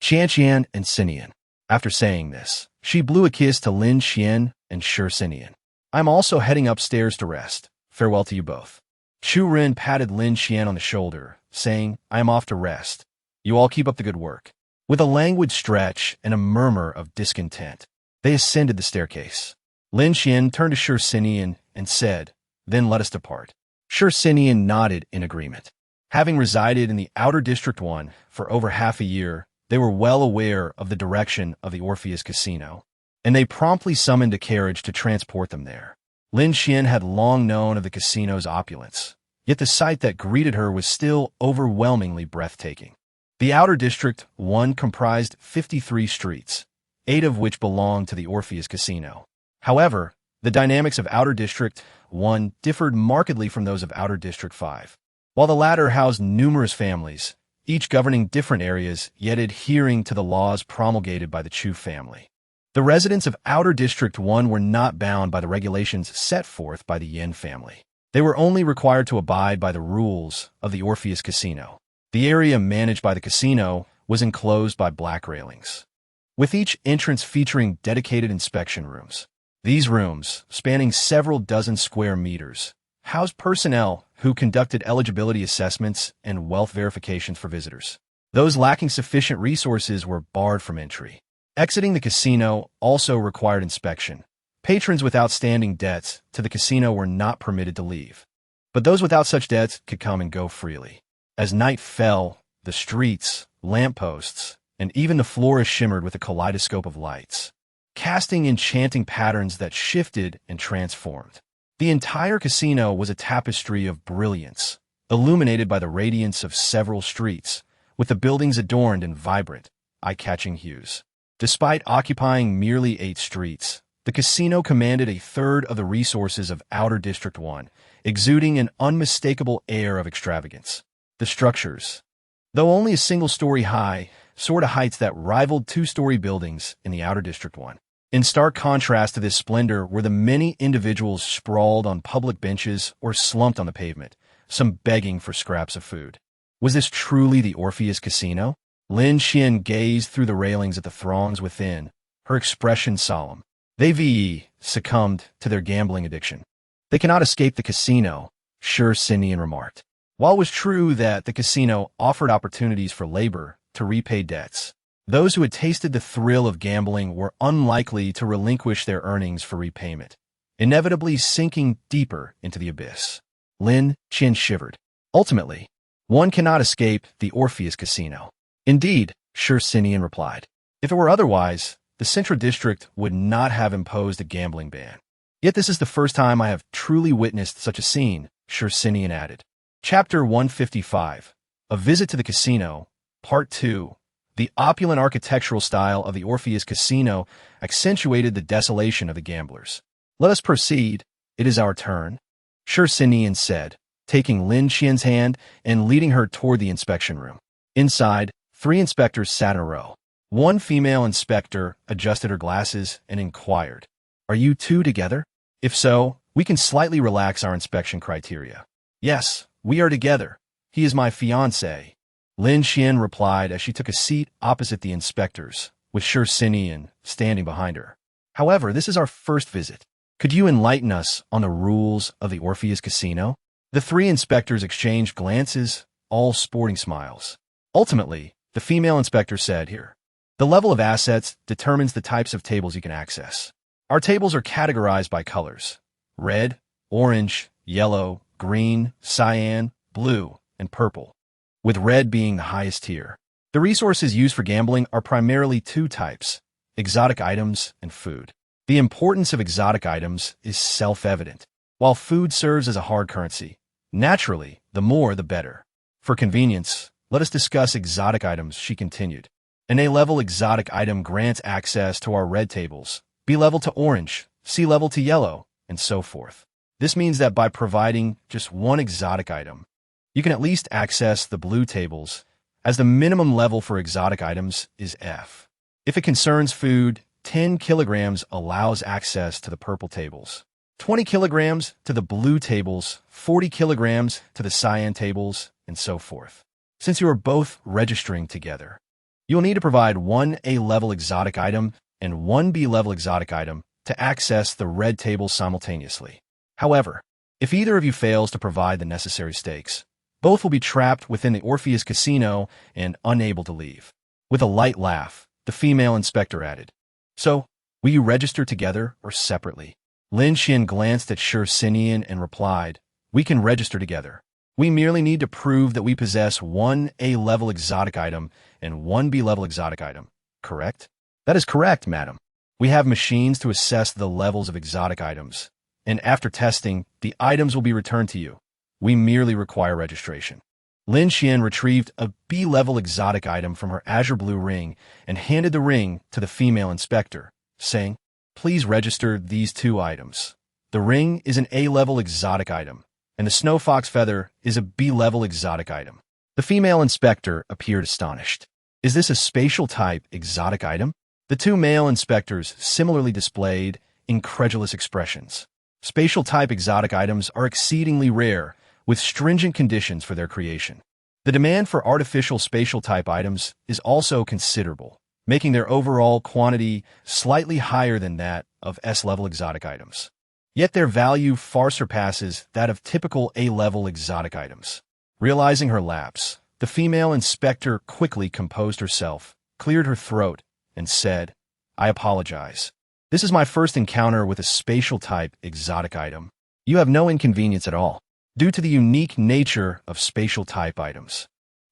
Qianqian and Sinian. After saying this, she blew a kiss to Lin Xian and Shi Sinian. I'm also heading upstairs to rest. Farewell to you both. Chu Ren patted Lin Xian on the shoulder, saying, I am off to rest. You all keep up the good work. With a languid stretch and a murmur of discontent, they ascended the staircase. Lin Xian turned to Shi Sinian and said, Then let us depart. Shi Sinian nodded in agreement. Having resided in the Outer District 1 for over half a year, they were well aware of the direction of the Orpheus Casino, and they promptly summoned a carriage to transport them there. Lin Xian had long known of the casino's opulence, yet the sight that greeted her was still overwhelmingly breathtaking. The Outer District 1 comprised 53 streets, 8 of which belonged to the Orpheus Casino. However, the dynamics of Outer District 1 differed markedly from those of Outer District 5. While the latter housed numerous families, each governing different areas yet adhering to the laws promulgated by the Chu family. The residents of Outer District 1 were not bound by the regulations set forth by the Yin family. They were only required to abide by the rules of the Orpheus Casino. The area managed by the casino was enclosed by black railings, with each entrance featuring dedicated inspection rooms. These rooms, spanning several dozen square meters, housed personnel who conducted eligibility assessments and wealth verifications for visitors. Those lacking sufficient resources were barred from entry. Exiting the casino also required inspection. Patrons with outstanding debts to the casino were not permitted to leave, but those without such debts could come and go freely. As night fell, the streets, lampposts, and even the floor shimmered with a kaleidoscope of lights, casting enchanting patterns that shifted and transformed. The entire casino was a tapestry of brilliance, illuminated by the radiance of several streets, with the buildings adorned in vibrant, eye-catching hues. Despite occupying merely 8 streets, the casino commanded a third of the resources of Outer District 1, exuding an unmistakable air of extravagance. The structures, though only a single-story high, soared to heights that rivaled 2-story buildings in the Outer District 1. In stark contrast to this splendor were the many individuals sprawled on public benches or slumped on the pavement, some begging for scraps of food. Was this truly the Orpheus Casino? Lin Xian gazed through the railings at the throngs within, her expression solemn. They succumbed to their gambling addiction. They cannot escape the casino, Sure Sinian remarked. While it was true that the casino offered opportunities for labor to repay debts, those who had tasted the thrill of gambling were unlikely to relinquish their earnings for repayment, inevitably sinking deeper into the abyss. Lin Xian shivered. Ultimately, one cannot escape the Orpheus Casino. Indeed, Sure Sinian replied. If it were otherwise, the Central District would not have imposed a gambling ban. Yet this is the first time I have truly witnessed such a scene, Sure Sinian added. Chapter 155, A Visit to the Casino, Part 2. The opulent architectural style of the Orpheus Casino accentuated the desolation of the gamblers. Let us proceed. It is our turn, Sure Sinian said, taking Lin Xian's hand and leading her toward the inspection room. Inside, 3 inspectors sat in a row. One female inspector adjusted her glasses and inquired, "Are you 2 together? If so, we can slightly relax our inspection criteria." "Yes, we are together. He is my fiancé," Lin Xian replied as she took a seat opposite the inspectors, with Sure Sinian standing behind her. "However, this is our first visit. Could you enlighten us on the rules of the Orpheus Casino?" The 3 inspectors exchanged glances, all sporting smiles. Ultimately, the female inspector said, "Here. The level of assets determines the types of tables you can access. Our tables are categorized by colors: red, orange, yellow, green, cyan, blue, and purple, with red being the highest tier. The resources used for gambling are primarily 2 types: exotic items and food. The importance of exotic items is self-evident. While food serves as a hard currency, naturally, the more the better. For convenience, let us discuss exotic items, she continued. An A-level exotic item grants access to our red tables, B-level to orange, C-level to yellow, and so forth. This means that by providing just one exotic item, you can at least access the blue tables, as the minimum level for exotic items is F. If it concerns food, 10 kilograms allows access to the purple tables, 20 kilograms to the blue tables, 40 kilograms to the cyan tables, and so forth. Since you are both registering together, you will need to provide one A-level exotic item and one B-level exotic item to access the red tables simultaneously. However, if either of you fails to provide the necessary stakes, both will be trapped within the Orpheus Casino and unable to leave. With a light laugh, the female inspector added, "So, will you register together or separately?" Lin Xian glanced at Sure Sinian and replied, "We can register together. We merely need to prove that we possess one A-level exotic item and one B-level exotic item, correct?" "That is correct, madam. We have machines to assess the levels of exotic items, and after testing, the items will be returned to you. We merely require registration." Lin Xian retrieved a B-level exotic item from her azure blue ring and handed the ring to the female inspector, saying, "Please register these 2 items. The ring is an A-level exotic item, and the snow fox feather is a B-level exotic item." The female inspector appeared astonished. "Is this a spatial type exotic item?" The 2 male inspectors similarly displayed incredulous expressions. Spatial type exotic items are exceedingly rare, with stringent conditions for their creation. The demand for artificial spatial type items is also considerable, making their overall quantity slightly higher than that of S-level exotic items. Yet their value far surpasses that of typical A-level exotic items. Realizing her lapse, the female inspector quickly composed herself, cleared her throat, and said, "I apologize. This is my first encounter with a spatial type exotic item. You have no inconvenience at all, due to the unique nature of spatial type items.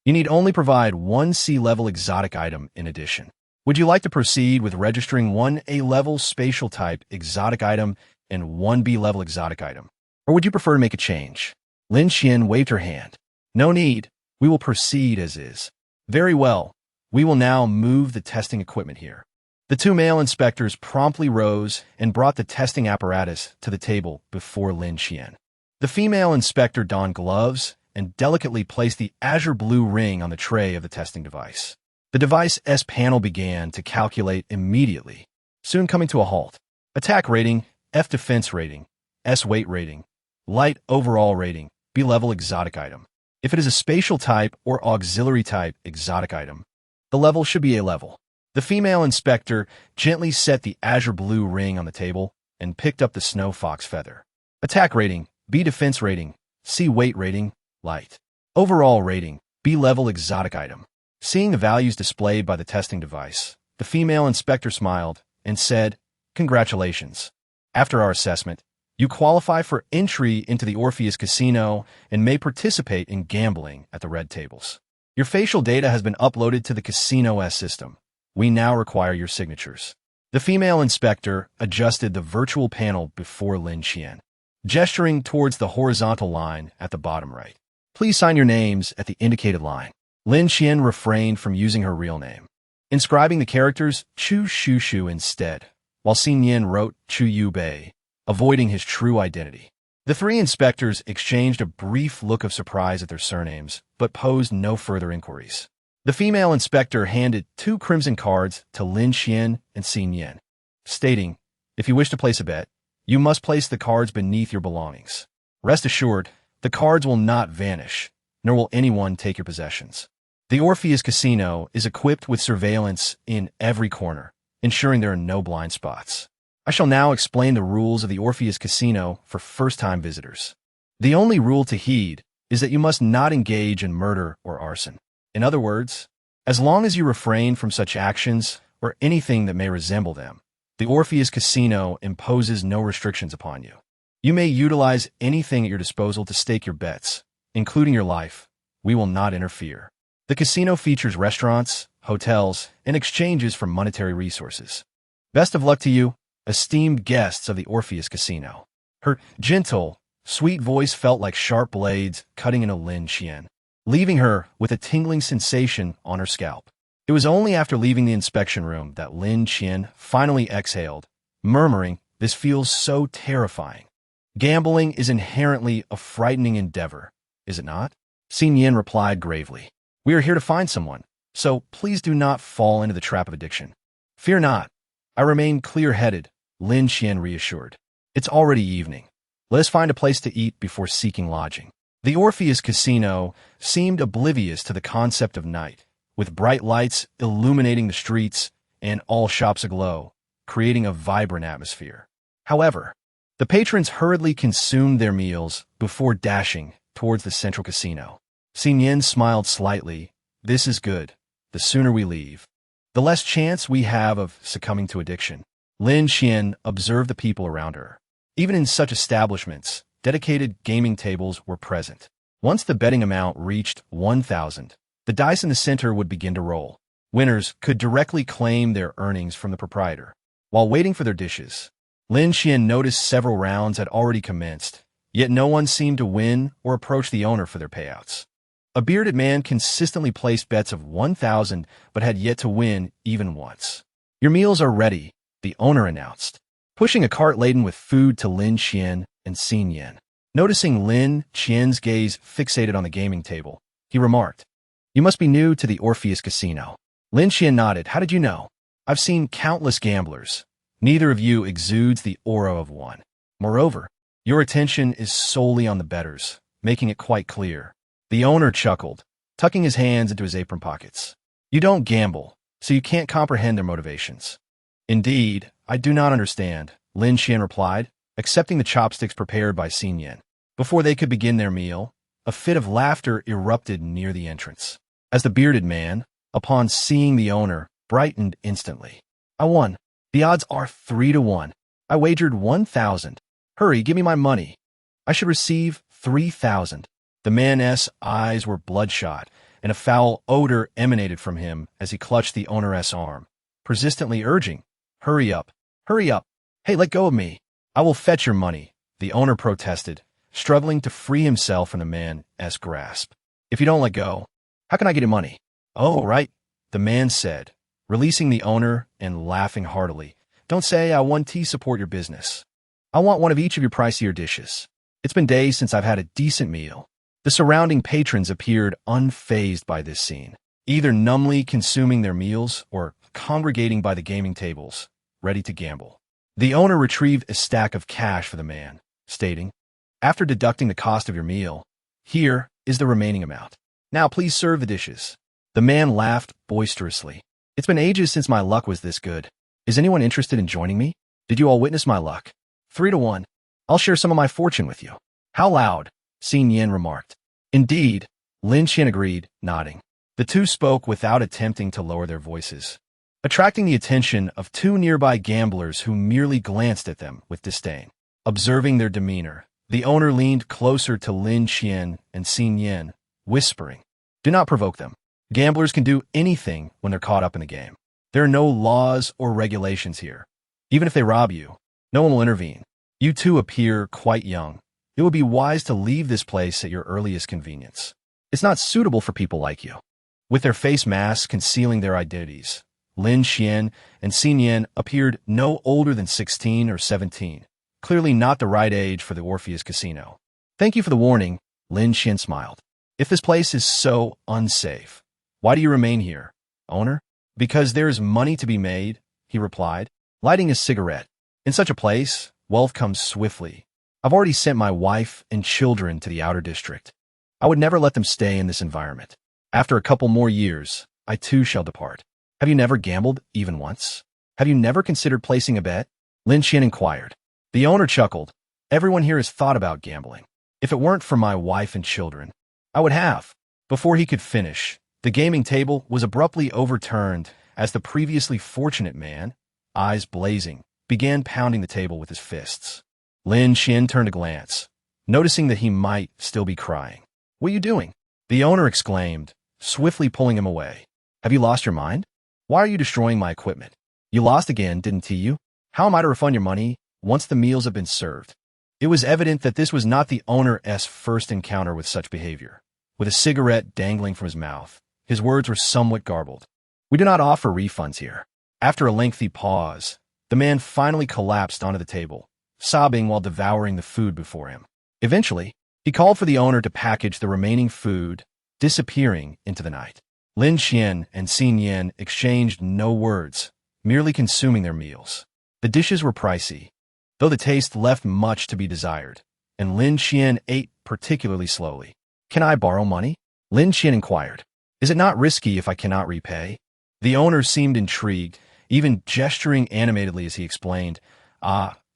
You need only provide one C-level exotic item in addition. Would you like to proceed with registering one A-level spatial type exotic item and one B-level exotic item? Or would you prefer to make a change?" Lin Qian waved her hand. "No need. We will proceed as is." "Very well. We will now move the testing equipment here." The two male inspectors promptly rose and brought the testing apparatus to the table before Lin Qian. The female inspector donned gloves and delicately placed the azure blue ring on the tray of the testing device. The device's panel began to calculate immediately, soon coming to a halt. Attack rating, F defense rating, S weight rating, light overall rating, B level exotic item. If it is a spatial type or auxiliary type exotic item, the level should be A level. The female inspector gently set the azure blue ring on the table and picked up the snow fox feather. Attack rating, B defense rating, C weight rating, light. Overall rating, B level exotic item. Seeing the values displayed by the testing device, the female inspector smiled and said, "Congratulations. After our assessment, you qualify for entry into the Orpheus Casino and may participate in gambling at the red tables. Your facial data has been uploaded to the casino's system. We now require your signatures." The female inspector adjusted the virtual panel before Lin Qian, gesturing towards the horizontal line at the bottom right. "Please sign your names at the indicated line." Lin Qian refrained from using her real name, inscribing the characters Chu Shu Shu instead, while Xin Yin wrote Chu Yu Bei, avoiding his true identity. The three inspectors exchanged a brief look of surprise at their surnames, but posed no further inquiries. The female inspector handed 2 crimson cards to Lin Qian and Xin Yin, stating, "If you wish to place a bet, you must place the cards beneath your belongings. Rest assured, the cards will not vanish, nor will anyone take your possessions. The Orpheus Casino is equipped with surveillance in every corner, ensuring there are no blind spots. I shall now explain the rules of the Orpheus Casino for first-time visitors. The only rule to heed is that you must not engage in murder or arson. In other words, as long as you refrain from such actions or anything that may resemble them, the Orpheus Casino imposes no restrictions upon you. You may utilize anything at your disposal to stake your bets, including your life. We will not interfere. The casino features restaurants, hotels, and exchanges for monetary resources. Best of luck to you, esteemed guests of the Orpheus Casino." Her gentle, sweet voice felt like sharp blades cutting into Lin Qian, leaving her with a tingling sensation on her scalp. It was only after leaving the inspection room that Lin Qian finally exhaled, murmuring, "This feels so terrifying. Gambling is inherently a frightening endeavor, is it not?" Xin Yin replied gravely, "We are here to find someone, so please do not fall into the trap of addiction." "Fear not. I remain clear-headed," Lin Qian reassured. "It's already evening. Let us find a place to eat before seeking lodging." The Orpheus Casino seemed oblivious to the concept of night, with bright lights illuminating the streets and all shops aglow, creating a vibrant atmosphere. However, the patrons hurriedly consumed their meals before dashing towards the central casino. Xin Yin smiled slightly. "This is good. The sooner we leave, the less chance we have of succumbing to addiction." Lin Qian observed the people around her. Even in such establishments, dedicated gaming tables were present. Once the betting amount reached 1,000, the dice in the center would begin to roll. Winners could directly claim their earnings from the proprietor. While waiting for their dishes, Lin Qian noticed several rounds had already commenced, yet no one seemed to win or approach the owner for their payouts. A bearded man consistently placed bets of 1,000 but had yet to win even once. "Your meals are ready," the owner announced, pushing a cart laden with food to Lin Qian and Xin Yin. Noticing Lin Qian's gaze fixated on the gaming table, he remarked, "You must be new to the Orpheus Casino." Lin Qian nodded. "How did you know?" "I've seen countless gamblers. Neither of you exudes the aura of one. Moreover, Your attention is solely on the bettors, making it quite clear. The owner chuckled, tucking his hands into his apron pockets. You don't gamble, so you can't comprehend their motivations. Indeed, I do not understand, Lin Xian replied, accepting the chopsticks prepared by Xin Yan. Before they could begin their meal, a fit of laughter erupted near the entrance. As the bearded man, upon seeing the owner, brightened instantly. I won. The odds are 3-1. I wagered 1,000. Hurry, give me my money. I should receive 3,000. The man's eyes were bloodshot, and a foul odor emanated from him as he clutched the owner's arm, persistently urging, hurry up, hurry up. Hey, let go of me. I will fetch your money, the owner protested, struggling to free himself from the man's grasp. If you don't let go, how can I get your money? Oh, right, the man said, releasing the owner and laughing heartily. Don't say I want to support your business. I want one of each of your pricier dishes. It's been days since I've had a decent meal. The surrounding patrons appeared unfazed by this scene, either numbly consuming their meals or congregating by the gaming tables, ready to gamble. The owner retrieved a stack of cash for the man, stating, after deducting the cost of your meal, here is the remaining amount. Now please serve the dishes. The man laughed boisterously. It's been ages since my luck was this good. Is anyone interested in joining me? Did you all witness my luck? 3-1. I'll share some of my fortune with you. How loud? Xin Yan remarked. Indeed, Lin Xian agreed, nodding. The two spoke without attempting to lower their voices, attracting the attention of two nearby gamblers who merely glanced at them with disdain. Observing their demeanor, the owner leaned closer to Lin Xian and Xin Yan, whispering, do not provoke them. Gamblers can do anything when they're caught up in the game. There are no laws or regulations here. Even if they rob you, no one will intervene. You two appear quite young. It would be wise to leave this place at your earliest convenience. It's not suitable for people like you. With their face masks concealing their identities, Lin Xian and Xin Yan appeared no older than 16 or 17, clearly not the right age for the Orpheus Casino. Thank you for the warning, Lin Xian smiled. If this place is so unsafe, why do you remain here, owner? Because there is money to be made, he replied, lighting a cigarette. In such a place, wealth comes swiftly. I've already sent my wife and children to the outer district. I would never let them stay in this environment. After a couple more years, I too shall depart. Have you never gambled, even once? Have you never considered placing a bet? Lin Xian inquired. The owner chuckled. Everyone here has thought about gambling. If it weren't for my wife and children, I would have. Before he could finish, the gaming table was abruptly overturned as the previously fortunate man, eyes blazing, began pounding the table with his fists. Lin Xian turned a glance, noticing that he might still be crying. What are you doing? The owner exclaimed, swiftly pulling him away. Have you lost your mind? Why are you destroying my equipment? You lost again, didn't you? How am I to refund your money once the meals have been served? It was evident that this was not the owner's first encounter with such behavior. With a cigarette dangling from his mouth, his words were somewhat garbled. We do not offer refunds here. After a lengthy pause, the man finally collapsed onto the table, sobbing while devouring the food before him. Eventually, he called for the owner to package the remaining food, disappearing into the night. Lin Xian and Xin Yan exchanged no words, merely consuming their meals. The dishes were pricey, though the taste left much to be desired, and Lin Xian ate particularly slowly. Can I borrow money? Lin Xian inquired. Is it not risky if I cannot repay? The owner seemed intrigued, even gesturing animatedly as he explained,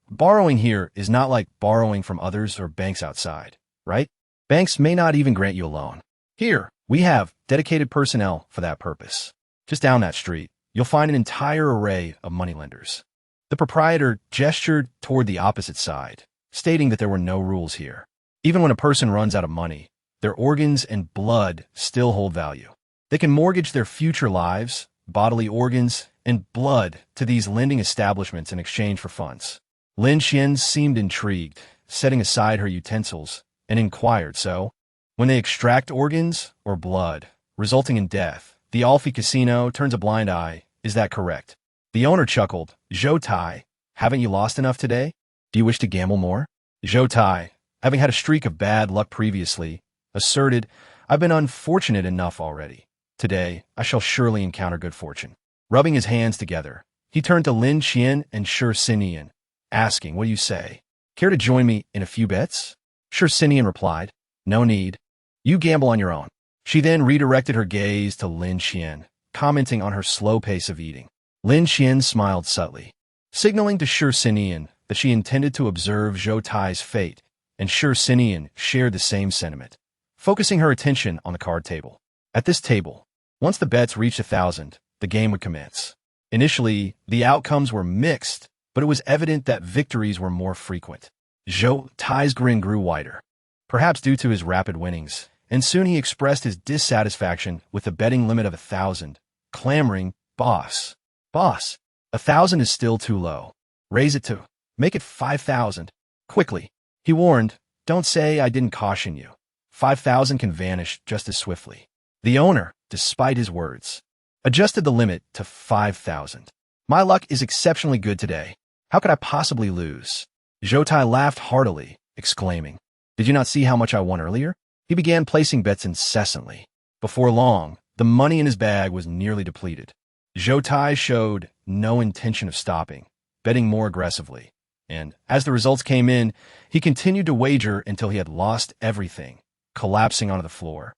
borrowing here is not like borrowing from others or banks outside, right? Banks may not even grant you a loan. Here, we have dedicated personnel for that purpose. Just down that street, you'll find an entire array of moneylenders. The proprietor gestured toward the opposite side, stating that there were no rules here. Even when a person runs out of money, their organs and blood still hold value. They can mortgage their future lives, bodily organs, and blood to these lending establishments in exchange for funds. Lin Xian seemed intrigued, setting aside her utensils, and inquired, so, when they extract organs or blood, resulting in death, the Alfie Casino turns a blind eye, is that correct? The owner chuckled. Zhou Tai, haven't you lost enough today? Do you wish to gamble more? Zhou Tai, having had a streak of bad luck previously, asserted, I've been unfortunate enough already. Today, I shall surely encounter good fortune. Rubbing his hands together, he turned to Lin Xian and Shi Xinyan, asking, what do you say? Care to join me in a few bets? Sure, Sinian replied. No need. You gamble on your own. She then redirected her gaze to Lin Qian, commenting on her slow pace of eating. Lin Qian smiled subtly, signaling to Sure Sinian that she intended to observe Zhou Tai's fate, and Sure Sinian shared the same sentiment, focusing her attention on the card table. At this table, once the bets reached 1,000, the game would commence. Initially, the outcomes were mixed, but it was evident that victories were more frequent. Zhou Tai's grin grew wider, perhaps due to his rapid winnings, and soon he expressed his dissatisfaction with the betting limit of 1,000, clamoring, Boss, 1,000 is still too low. Raise it to, make it 5,000. Quickly, he warned, don't say I didn't caution you. 5,000 can vanish just as swiftly. The owner, despite his words, adjusted the limit to 5,000. My luck is exceptionally good today. How could I possibly lose? Zhou Tai laughed heartily, exclaiming, Did you not see how much I won earlier? He began placing bets incessantly. Before long, the money in his bag was nearly depleted. Zhou Tai showed no intention of stopping, betting more aggressively, and as the results came in, he continued to wager until he had lost everything, collapsing onto the floor,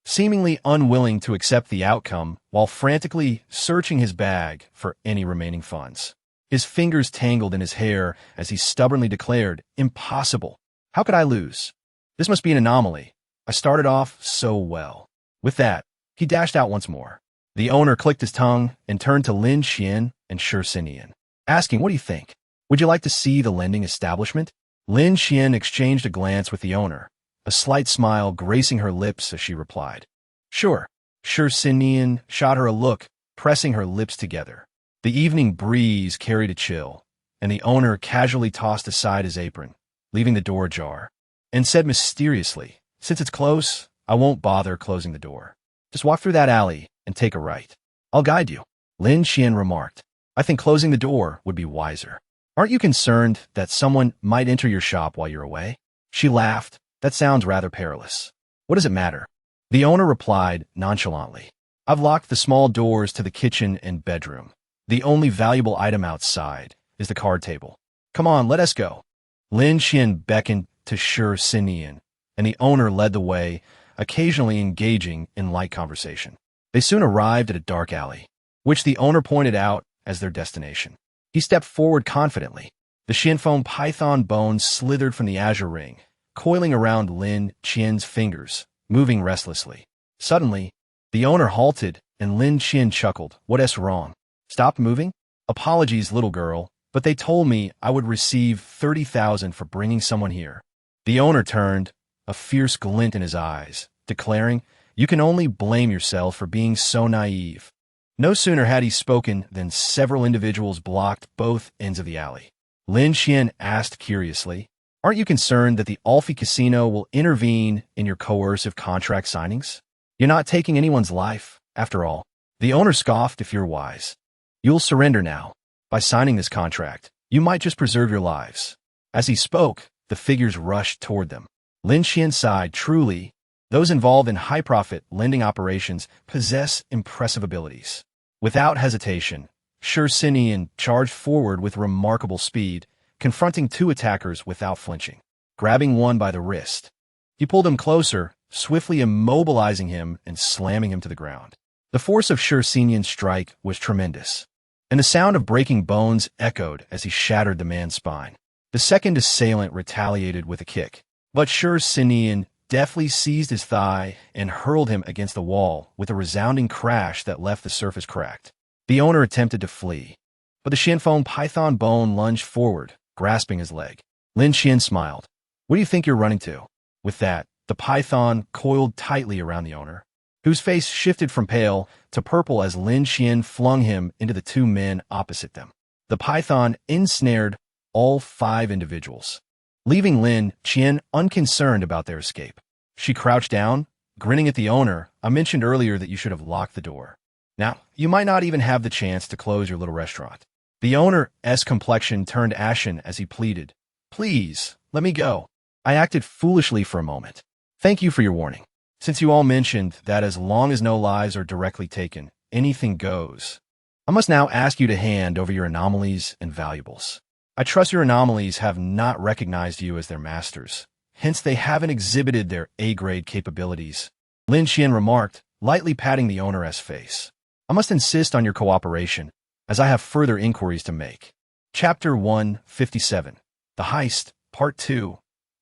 seemingly unwilling to accept the outcome while frantically searching his bag for any remaining funds. His fingers tangled in his hair as he stubbornly declared, Impossible. How could I lose? This must be an anomaly. I started off so well. With that, he dashed out once more. The owner clicked his tongue and turned to Lin Qian and Sure Sinian, asking, What do you think? Would you like to see the lending establishment? Lin Qian exchanged a glance with the owner, a slight smile gracing her lips as she replied. Sure. Sure Sinian shot her a look, pressing her lips together. The evening breeze carried a chill, and the owner casually tossed aside his apron, leaving the door ajar, and said mysteriously, Since it's close, I won't bother closing the door. Just walk through that alley and take a right. I'll guide you. Lin Qian remarked. I think closing the door would be wiser. Aren't you concerned that someone might enter your shop while you're away? She laughed. That sounds rather perilous. What does it matter? The owner replied nonchalantly. I've locked the small doors to the kitchen and bedroom. The only valuable item outside is the card table. Come on, let us go. Lin Qian beckoned to Sure Sinian, and the owner led the way, occasionally engaging in light conversation. They soon arrived at a dark alley, which the owner pointed out as their destination. He stepped forward confidently. The Xianfeng python bone slithered from the azure ring, coiling around Lin Qian's fingers, moving restlessly. Suddenly, the owner halted, and Lin Qian chuckled. What's wrong? Stopped moving? Apologies, little girl, but they told me I would receive 30,000 for bringing someone here. The owner turned, a fierce glint in his eyes, declaring, You can only blame yourself for being so naive. No sooner had he spoken than several individuals blocked both ends of the alley. Lin Qian asked curiously, Aren't you concerned that the Alfie Casino will intervene in your coercive contract signings? You're not taking anyone's life, after all. The owner scoffed. If you're wise, you'll surrender now. By signing this contract, you might just preserve your lives. As he spoke, the figures rushed toward them. Lin Qian sighed. Truly, those involved in high-profit lending operations possess impressive abilities. Without hesitation, Sure Sinian charged forward with remarkable speed, confronting two attackers without flinching. Grabbing one by the wrist, he pulled him closer, swiftly immobilizing him and slamming him to the ground. The force of Sure Sinian's strike was tremendous, and the sound of breaking bones echoed as he shattered the man's spine. The second assailant retaliated with a kick, but Sure Sinian deftly seized his thigh and hurled him against the wall with a resounding crash that left the surface cracked. The owner attempted to flee, but the Xianfeng python bone lunged forward, grasping his leg. Lin Qian smiled. What do you think you're running to? With that, the python coiled tightly around the owner, whose face shifted from pale to purple as Lin Qian flung him into the two men opposite them. The python ensnared all 5 individuals, leaving Lin Qian unconcerned about their escape. She crouched down, grinning at the owner. I mentioned earlier that you should have locked the door. Now, you might not even have the chance to close your little restaurant. The owner's complexion turned ashen as he pleaded. Please, let me go. I acted foolishly for a moment. Thank you for your warning. Since you all mentioned that as long as no lives are directly taken, anything goes, I must now ask you to hand over your anomalies and valuables. I trust your anomalies have not recognized you as their masters. Hence, they haven't exhibited their A-grade capabilities. Lin Qian remarked, lightly patting the owner's face. I must insist on your cooperation, as I have further inquiries to make. Chapter 157. The Heist, Part 2.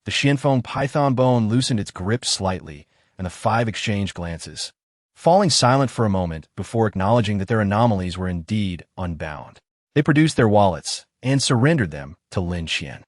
The Xianfeng python bone loosened its grip slightly, and the five exchanged glances, falling silent for a moment before acknowledging that their anomalies were indeed unbound. They produced their wallets and surrendered them to Lin Qian.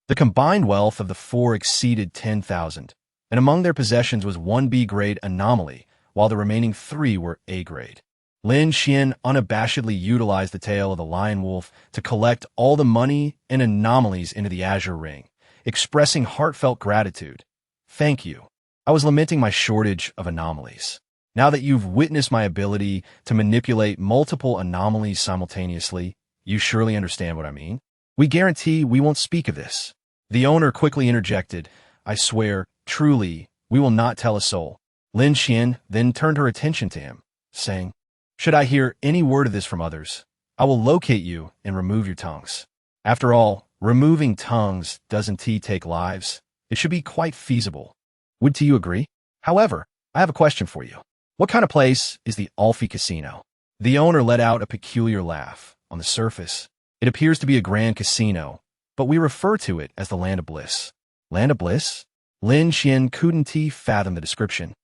The combined wealth of the four exceeded 10,000, and among their possessions was one B-grade anomaly, while the remaining three were A-grade. Lin Qian unabashedly utilized the tail of the lion wolf to collect all the money and anomalies into the azure ring, expressing heartfelt gratitude. Thank you. I was lamenting my shortage of anomalies. Now that you've witnessed my ability to manipulate multiple anomalies simultaneously, you surely understand what I mean? We guarantee we won't speak of this. The owner quickly interjected, I swear, truly, we will not tell a soul. Lin Qian then turned her attention to him, saying, should I hear any word of this from others, I will locate you and remove your tongues. After all, removing tongues doesn't take lives. It should be quite feasible. Would you agree? However, I have a question for you. What kind of place is the Alfie Casino? The owner let out a peculiar laugh. On the surface, it appears to be a grand casino, but we refer to it as the Land of Bliss. Land of Bliss? Lin Qian couldn't fathom the description.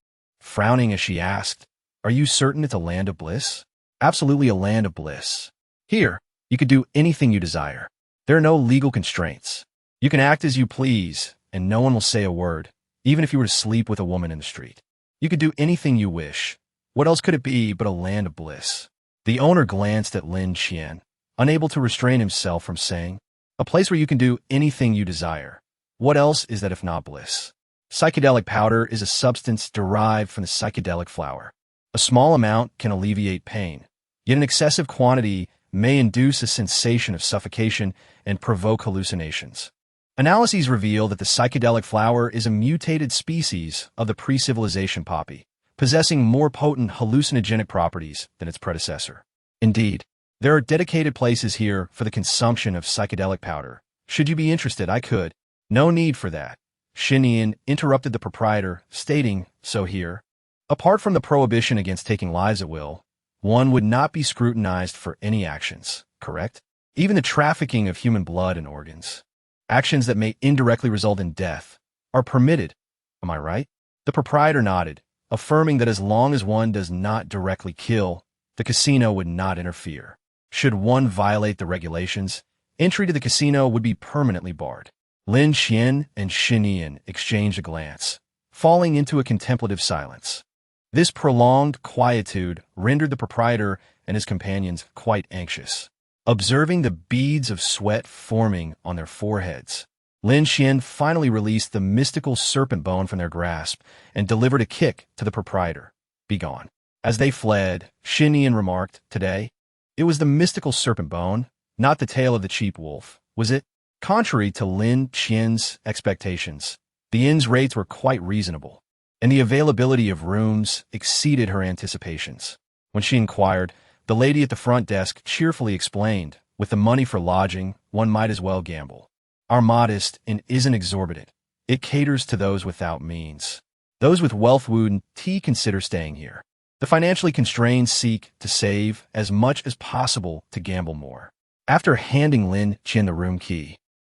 Frowning as she asked, are you certain it's a land of bliss? Absolutely a land of bliss. Here, you could do anything you desire. There are no legal constraints. You can act as you please, and no one will say a word, even if you were to sleep with a woman in the street. You could do anything you wish. What else could it be but a land of bliss? The owner glanced at Lin Qian, unable to restrain himself from saying, a place where you can do anything you desire. What else is that if not bliss? Psychedelic powder is a substance derived from the psychedelic flower. A small amount can alleviate pain, yet an excessive quantity may induce a sensation of suffocation and provoke hallucinations. Analyses reveal that the psychedelic flower is a mutated species of the pre-civilization poppy, possessing more potent hallucinogenic properties than its predecessor. Indeed, there are dedicated places here for the consumption of psychedelic powder. Should you be interested, I could. No need for that. Shinian interrupted the proprietor, stating, so here, apart from the prohibition against taking lives at will, one would not be scrutinized for any actions, correct? Even the trafficking of human blood and organs. Actions that may indirectly result in death are permitted. Am I right? The proprietor nodded, affirming that as long as one does not directly kill, the casino would not interfere. Should one violate the regulations, entry to the casino would be permanently barred. Lin Qian and Shinian exchanged a glance, falling into a contemplative silence. This prolonged quietude rendered the proprietor and his companions quite anxious. Observing the beads of sweat forming on their foreheads, Lin Qian finally released the mystical serpent bone from their grasp and delivered a kick to the proprietor. Begone. As they fled, Shinian remarked, today, it was the mystical serpent bone, not the tail of the cheap wolf, was it? Contrary to Lin Qian's expectations, the inn's rates were quite reasonable, and the availability of rooms exceeded her anticipations. When she inquired, the lady at the front desk cheerfully explained, with the money for lodging, one might as well gamble. Our modest and isn't exorbitant. It caters to those without means. Those with wealth would consider staying here. The financially constrained seek to save as much as possible to gamble more. After handing Lin Qian the room key,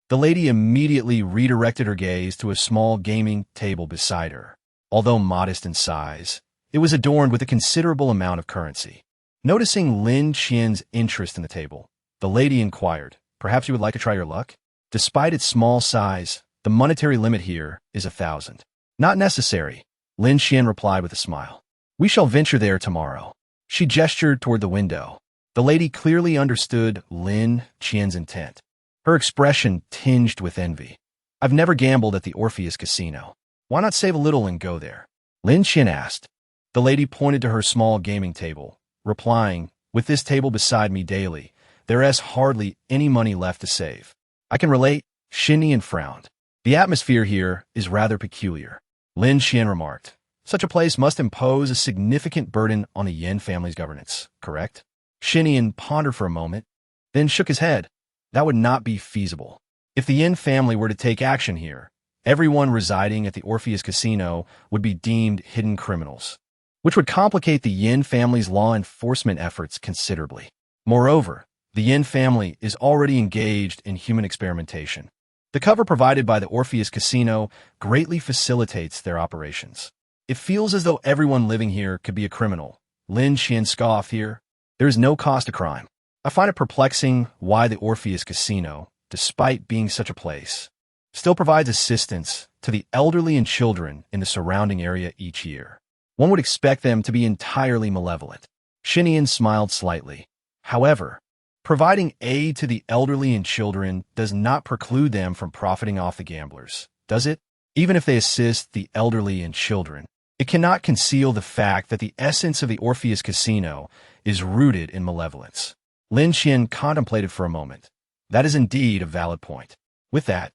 the lady immediately redirected her gaze to a small gaming table beside her. Although modest in size, it was adorned with a considerable amount of currency. Noticing Lin Qian's interest in the table, the lady inquired, perhaps you would like to try your luck? Despite its small size, the monetary limit here is 1,000. Not necessary, Lin Qian replied with a smile. We shall venture there tomorrow. She gestured toward the window. The lady clearly understood Lin Qian's intent. Her expression tinged with envy. I've never gambled at the Orpheus Casino. Why not save a little and go there? Lin Qian asked. The lady pointed to her small gaming table, replying, with this table beside me daily, there is hardly any money left to save. I can relate, Shinian frowned. The atmosphere here is rather peculiar. Lin Qian remarked. Such a place must impose a significant burden on the Yin family's governance, correct? Shinian pondered for a moment, then shook his head. That would not be feasible. If the Yin family were to take action here, everyone residing at the Orpheus Casino would be deemed hidden criminals, which would complicate the Yin family's law enforcement efforts considerably. Moreover, the Yin family is already engaged in human experimentation. The cover provided by the Orpheus Casino greatly facilitates their operations. It feels as though everyone living here could be a criminal. Lin Qian scoffed here. There is no cost to crime. I find it perplexing why the Orpheus Casino, despite being such a place, still provides assistance to the elderly and children in the surrounding area each year. One would expect them to be entirely malevolent. Xinian smiled slightly. However, providing aid to the elderly and children does not preclude them from profiting off the gamblers, does it? Even if they assist the elderly and children, it cannot conceal the fact that the essence of the Orpheus Casino is rooted in malevolence. Lin Qian contemplated for a moment. That is indeed a valid point. With that,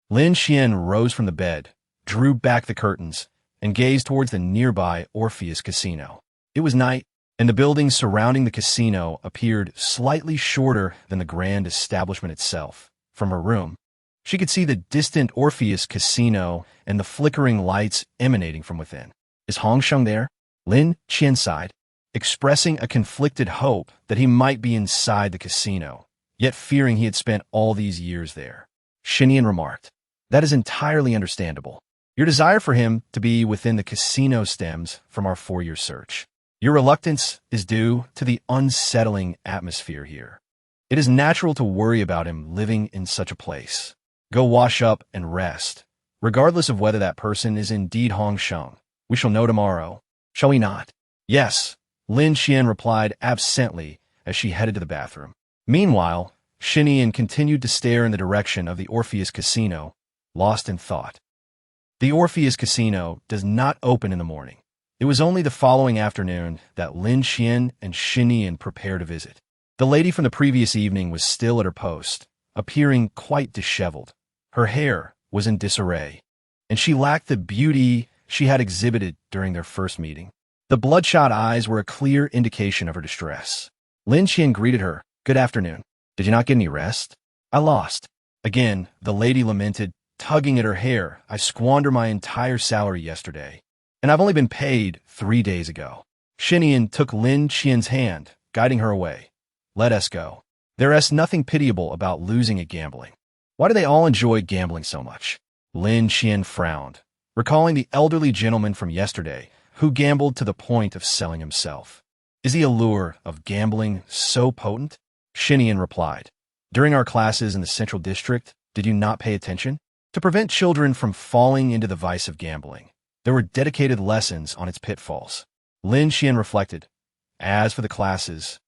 Lin Qian rose from the bed, drew back the curtains, and gazed towards the nearby Orpheus Casino. It was night, and the buildings surrounding the casino appeared slightly shorter than the grand establishment itself. From her room, she could see the distant Orpheus Casino and the flickering lights emanating from within. Is Hongsheng there? Lin Qian sighed, expressing a conflicted hope that he might be inside the casino, yet fearing he had spent all these years there. Xinian remarked, "That is entirely understandable. Your desire for him to be within the casino stems from our 4-year search. Your reluctance is due to the unsettling atmosphere here. It is natural to worry about him living in such a place. Go wash up and rest, regardless of whether that person is indeed Hongsheng. We shall know tomorrow, shall we not?" "Yes," Lin Qian replied absently as she headed to the bathroom. Meanwhile, Xinian continued to stare in the direction of the Orpheus Casino, lost in thought. The Orpheus Casino does not open in the morning. It was only the following afternoon that Lin Qian and Xinian prepared to visit. The lady from the previous evening was still at her post, appearing quite disheveled. Her hair was in disarray, and she lacked the beauty she had exhibited during their first meeting. The bloodshot eyes were a clear indication of her distress. Lin Qian greeted her. "Good afternoon. Did you not get any rest?" "I lost." Again, the lady lamented, tugging at her hair. "I squandered my entire salary yesterday, and I've only been paid 3 days ago." Xinian took Lin Qian's hand, guiding her away. "Let us go. There is nothing pitiable about losing at gambling. Why do they all enjoy gambling so much?" Lin Qian frowned, recalling the elderly gentleman from yesterday who gambled to the point of selling himself. "Is the allure of gambling so potent?" Xinian replied. "During our classes in the Central District, did you not pay attention? To prevent children from falling into the vice of gambling, there were dedicated lessons on its pitfalls." Lin Qian reflected. "As for the classes,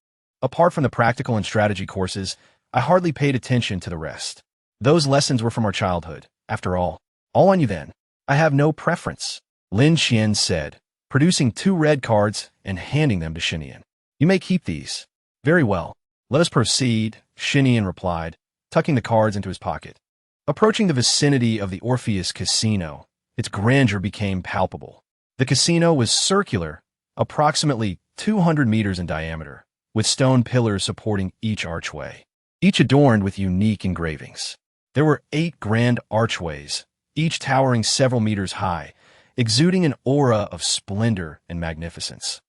apart from the practical and strategy courses, I hardly paid attention to the rest. Those lessons were from our childhood. After all on you then. I have no preference," Lin Qian said, producing 2 red cards and handing them to Xinian. "You may keep these." "Very well. Let us proceed," Xinian replied, tucking the cards into his pocket. Approaching the vicinity of the Orpheus Casino, its grandeur became palpable. The casino was circular, approximately 200 meters in diameter, with stone pillars supporting each archway, each adorned with unique engravings. There were 8 grand archways, each towering several meters high, exuding an aura of splendor and magnificence.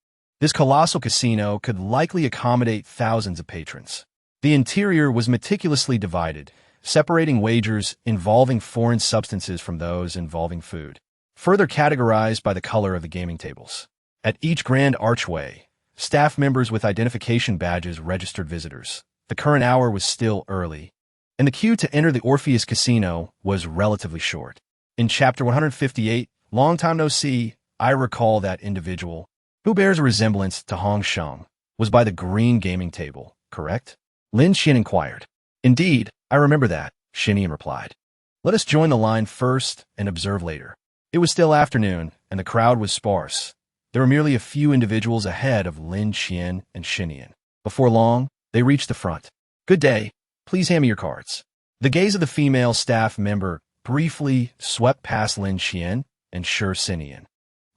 This colossal casino could likely accommodate thousands of patrons. The interior was meticulously divided, separating wagers involving foreign substances from those involving food, further categorized by the color of the gaming tables. At each grand archway, staff members with identification badges registered visitors. The current hour was still early, and the queue to enter the Orpheus Casino was relatively short. In Chapter 158, Long Time No See, I recall that individual, who bears a resemblance to Hongsheng, was by the green gaming table, correct? Lin Qian inquired. "Indeed, I remember that," Xinian replied. "Let us join the line first and observe later." It was still afternoon, and the crowd was sparse. There were merely a few individuals ahead of Lin Qian and Xinian. Before long, they reached the front. "Good day. Please hand me your cards." The gaze of the female staff member briefly swept past Lin Qian and Xinian,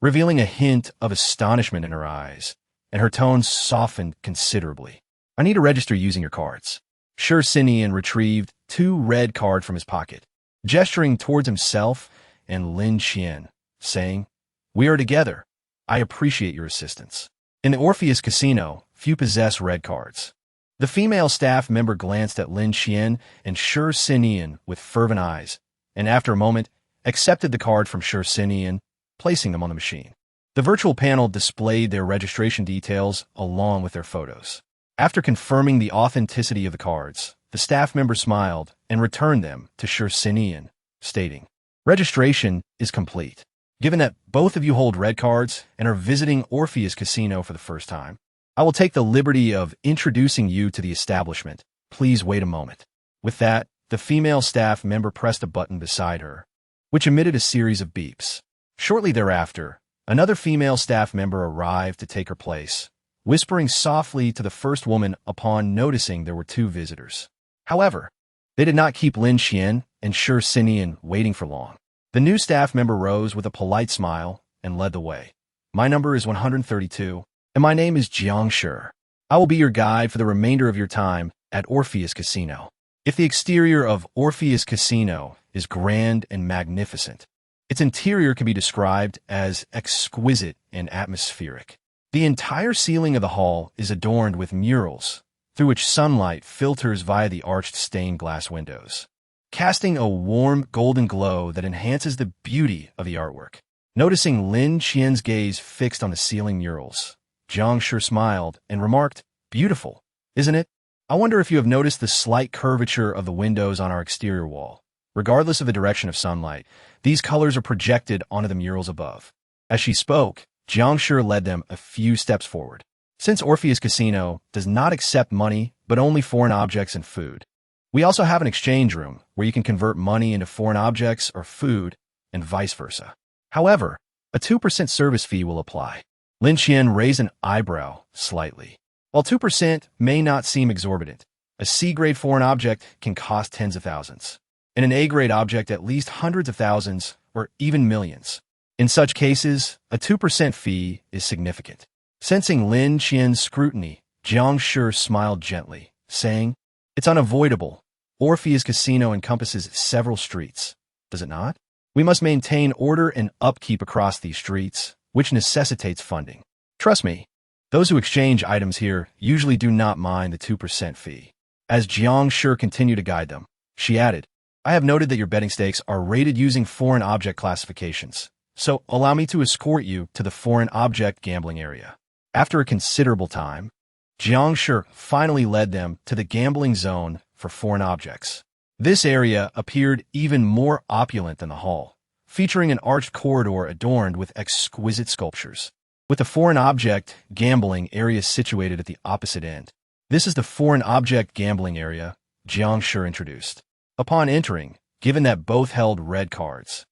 revealing a hint of astonishment in her eyes, and her tone softened considerably. "I need to register using your cards." Shi Sinian retrieved 2 red cards from his pocket, gesturing towards himself and Lin Qian, saying, "We are together. I appreciate your assistance." In the Orpheus Casino, few possess red cards. The female staff member glanced at Lin Qian and Shi Sinian with fervent eyes, and after a moment, accepted the card from Shi Sinian, placing them on the machine. The virtual panel displayed their registration details along with their photos. After confirming the authenticity of the cards, the staff member smiled and returned them to Shi Sinian, stating, "Registration is complete. Given that both of you hold red cards and are visiting Orpheus Casino for the first time, I will take the liberty of introducing you to the establishment. Please wait a moment." With that, the female staff member pressed a button beside her, which emitted a series of beeps. Shortly thereafter, another female staff member arrived to take her place, whispering softly to the first woman upon noticing there were 2 visitors. However, they did not keep Lin Qian and Shi Sinian waiting for long. The new staff member rose with a polite smile and led the way. "My number is 132, and my name is Jiang Shi. I will be your guide for the remainder of your time at Orpheus Casino." If the exterior of Orpheus Casino is grand and magnificent, its interior can be described as exquisite and atmospheric. The entire ceiling of the hall is adorned with murals, through which sunlight filters via the arched stained glass windows, casting a warm golden glow that enhances the beauty of the artwork. Noticing Lin Qian's gaze fixed on the ceiling murals, Jiang Shi smiled and remarked, "Beautiful, isn't it? I wonder if you have noticed the slight curvature of the windows on our exterior wall. Regardless of the direction of sunlight, these colors are projected onto the murals above." As she spoke, Jiang Shi led them a few steps forward. Since Orpheus Casino does not accept money but only foreign objects and food, we also have an exchange room where you can convert money into foreign objects or food and vice versa. However, a 2% service fee will apply. Lin Qian raised an eyebrow slightly. While 2% may not seem exorbitant, a C-grade foreign object can cost tens of thousands, and an A-grade object at least hundreds of thousands or even millions. In such cases, a 2% fee is significant. Sensing Lin Qian's scrutiny, Jiang Shi smiled gently, saying, "It's unavoidable. Orpheus Casino encompasses several streets, does it not? We must maintain order and upkeep across these streets, which necessitates funding. Trust me, those who exchange items here usually do not mind the 2% fee." As Jiang Shi continued to guide them, she added, "I have noted that your betting stakes are rated using foreign object classifications, so allow me to escort you to the foreign object gambling area." After a considerable time, Jiang Shi finally led them to the gambling zone for foreign objects. This area appeared even more opulent than the hall, featuring an arched corridor adorned with exquisite sculptures, with the foreign object gambling area situated at the opposite end. "This is the foreign object gambling area," Jiang Shi introduced. Upon entering, given that both held red cards,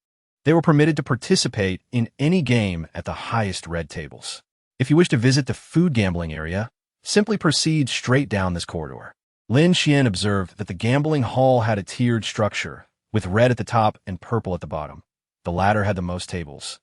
they were permitted to participate in any game at the highest red tables. If you wish to visit the food gambling area, simply proceed straight down this corridor. Lin Qian observed that the gambling hall had a tiered structure, with red at the top and purple at the bottom. The latter had the most tables,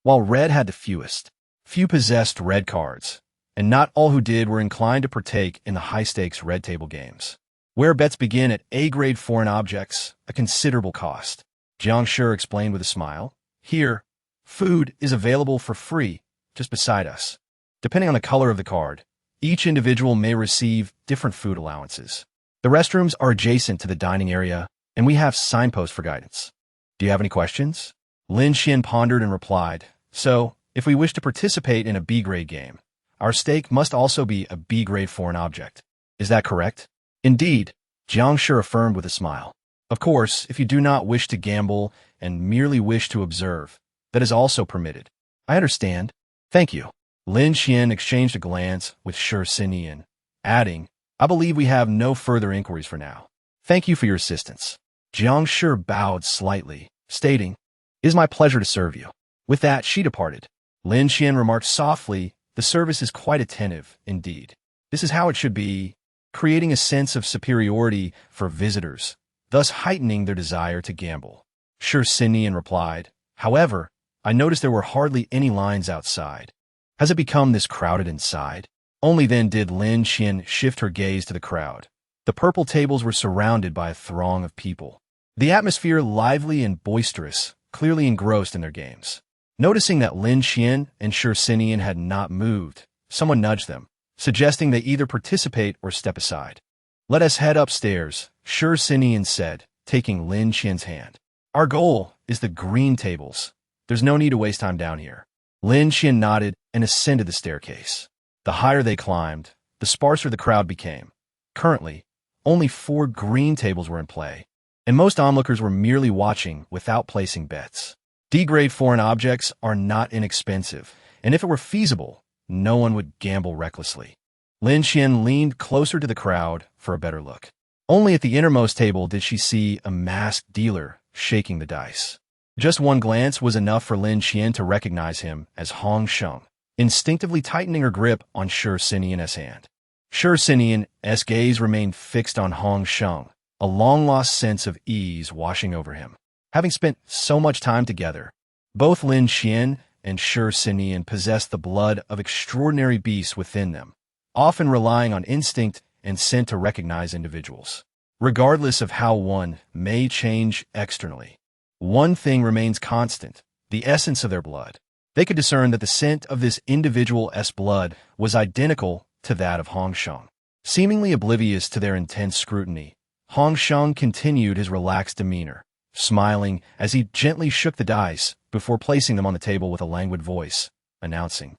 while red had the fewest. Few possessed red cards, and not all who did were inclined to partake in the high-stakes red table games, where bets begin at A-grade foreign objects, a considerable cost. Jiang Shi explained with a smile, "Here, food is available for free, just beside us. Depending on the color of the card, each individual may receive different food allowances. The restrooms are adjacent to the dining area, and we have signposts for guidance. Do you have any questions?" Lin Qian pondered and replied, "So, if we wish to participate in a B-grade game, our stake must also be a B-grade foreign object. Is that correct?" "Indeed," Jiang Shi affirmed with a smile. "Of course, if you do not wish to gamble and merely wish to observe, that is also permitted." "I understand. Thank you." Lin Qian exchanged a glance with Shi Sinian, adding, "I believe we have no further inquiries for now. Thank you for your assistance." Jiang Shi bowed slightly, stating, "It is my pleasure to serve you." With that, she departed. Lin Qian remarked softly, "The service is quite attentive, indeed. This is how it should be, creating a sense of superiority for visitors, thus heightening their desire to gamble." Shi Sinian replied, "However, I noticed there were hardly any lines outside. Has it become this crowded inside?" Only then did Lin Qian shift her gaze to the crowd, The purple tables were surrounded by a throng of people. The atmosphere lively and boisterous, clearly engrossed in their games. Noticing that Lin Qian and Shi Xinian had not moved, someone nudged them, suggesting they either participate or step aside. "Let us head upstairs," Shi Xinian said, taking Lin Qian's hand. "Our goal is the green tables. There's no need to waste time down here." Lin Qian nodded and ascended the staircase. The higher they climbed, the sparser the crowd became. Currently, only 4 green tables were in play, and most onlookers were merely watching without placing bets. D-grade foreign objects are not inexpensive, and if it were feasible, no one would gamble recklessly. Lin Qian leaned closer to the crowd for a better look. Only at the innermost table did she see a masked dealer shaking the dice. Just one glance was enough for Lin Qian to recognize him as Hong Sheng, instinctively tightening her grip on Shi Xinian's hand. Shi Xinian's gaze remained fixed on Hong Sheng, a long-lost sense of ease washing over him. Having spent so much time together, both Lin Qian and Shi Xinian possessed the blood of extraordinary beasts within them, often relying on instinct and scent to recognize individuals. Regardless of how one may change externally, one thing remains constant: the essence of their blood. They could discern that the scent of this individual's blood was identical to that of Hong Sheng. Seemingly oblivious to their intense scrutiny, Hong Sheng continued his relaxed demeanor, smiling as he gently shook the dice before placing them on the table with a languid voice, announcing,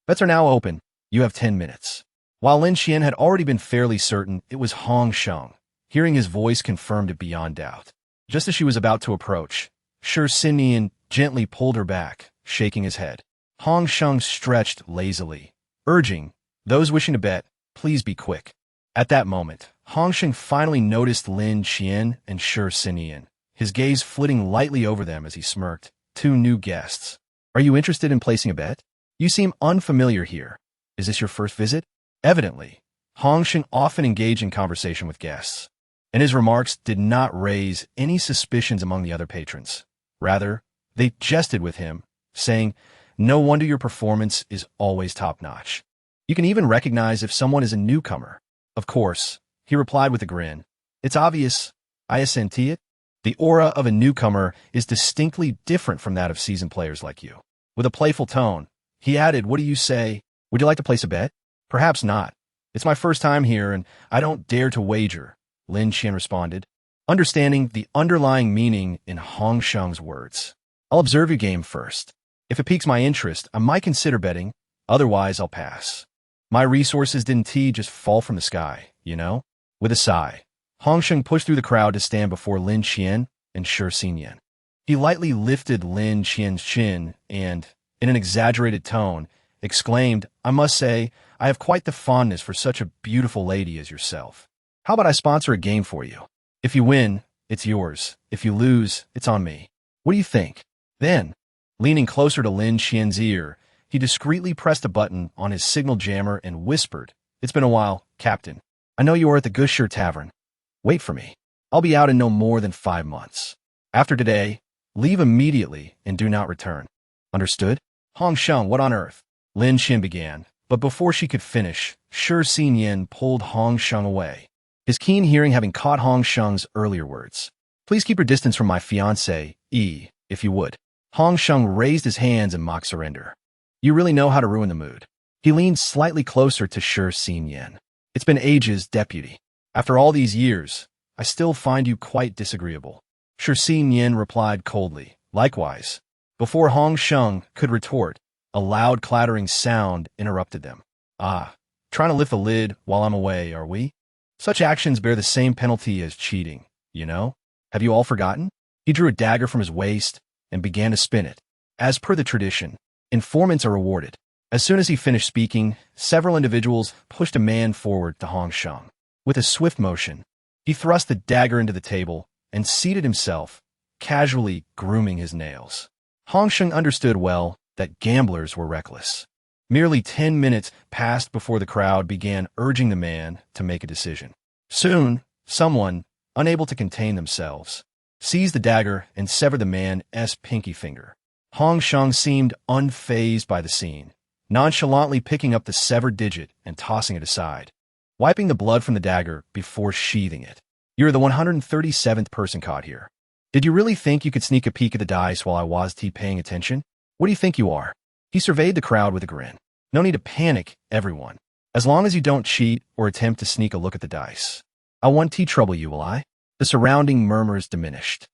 "Bets are now open. You have 10 minutes." While Lin Qian had already been fairly certain it was Hong Sheng, hearing his voice confirmed it beyond doubt. Just as she was about to approach, Shi Xinian gently pulled her back, shaking his head. Hong Sheng stretched lazily, urging, "Those wishing to bet, please be quick." At that moment, Hong Sheng finally noticed Lin Qian and Shi Xinian, his gaze flitting lightly over them as he smirked. "Two new guests. Are you interested in placing a bet? You seem unfamiliar here. Is this your first visit?" Evidently, Hong Sheng often engaged in conversation with guests, and his remarks did not raise any suspicions among the other patrons. Rather, they jested with him, saying, "No wonder your performance is always top-notch. You can even recognize if someone is a newcomer." "Of course," he replied with a grin. "It's obvious. I assent it. The aura of a newcomer is distinctly different from that of seasoned players like you." With a playful tone, he added, "What do you say? Would you like to place a bet?" "Perhaps not. It's my first time here, and I don't dare to wager," Lin Qian responded, understanding the underlying meaning in Hong Sheng's words. "I'll observe your game first. If it piques my interest, I might consider betting. Otherwise, I'll pass. My resources didn't just fall from the sky, you know?" With a sigh, Hong Sheng pushed through the crowd to stand before Lin Qian and Shi Xinian. He lightly lifted Lin Qian's chin and, in an exaggerated tone, exclaimed, "I must say, I have quite the fondness for such a beautiful lady as yourself. How about I sponsor a game for you? If you win, it's yours. If you lose, it's on me. What do you think?" Then, leaning closer to Lin Qian's ear, he discreetly pressed a button on his signal jammer and whispered, "It's been a while, Captain. I know you are at the Gusher Tavern. Wait for me. I'll be out in no more than 5 months. After today, leave immediately and do not return. Understood?" "Hong Sheng, what on earth?" Lin Qian began, but before she could finish, Shi Xinian pulled Hong Sheng away, his keen hearing having caught Hong Sheng's earlier words. "Please keep your distance from my fiancée, if you would." Hong Sheng raised his hands in mock surrender. "You really know how to ruin the mood." He leaned slightly closer to Shi Xinian. "It's been ages, Deputy. After all these years, I still find you quite disagreeable." Shi Xinian replied coldly, "Likewise." Before Hong Sheng could retort, a loud clattering sound interrupted them. "Ah, trying to lift the lid while I'm away, are we? Such actions bear the same penalty as cheating, you know? Have you all forgotten?" He drew a dagger from his waist and began to spin it. As per the tradition, informants are rewarded. As soon as he finished speaking, several individuals pushed a man forward to Hong Sheng. With a swift motion, he thrust the dagger into the table and seated himself, casually grooming his nails. Hong Sheng understood well that gamblers were reckless. Merely 10 minutes passed before the crowd began urging the man to make a decision. Soon, someone, unable to contain themselves, seized the dagger and severed the man's pinky finger. Hong Sheng seemed unfazed by the scene, nonchalantly picking up the severed digit and tossing it aside. wiping the blood from the dagger before sheathing it. You're the 137th person caught here. Did you really think you could sneak a peek at the dice while I was paying attention? What do you think you are? He surveyed the crowd with a grin. No need to panic, everyone. As long as you don't cheat or attempt to sneak a look at the dice. I won't trouble you, will I? The surrounding murmurs diminished.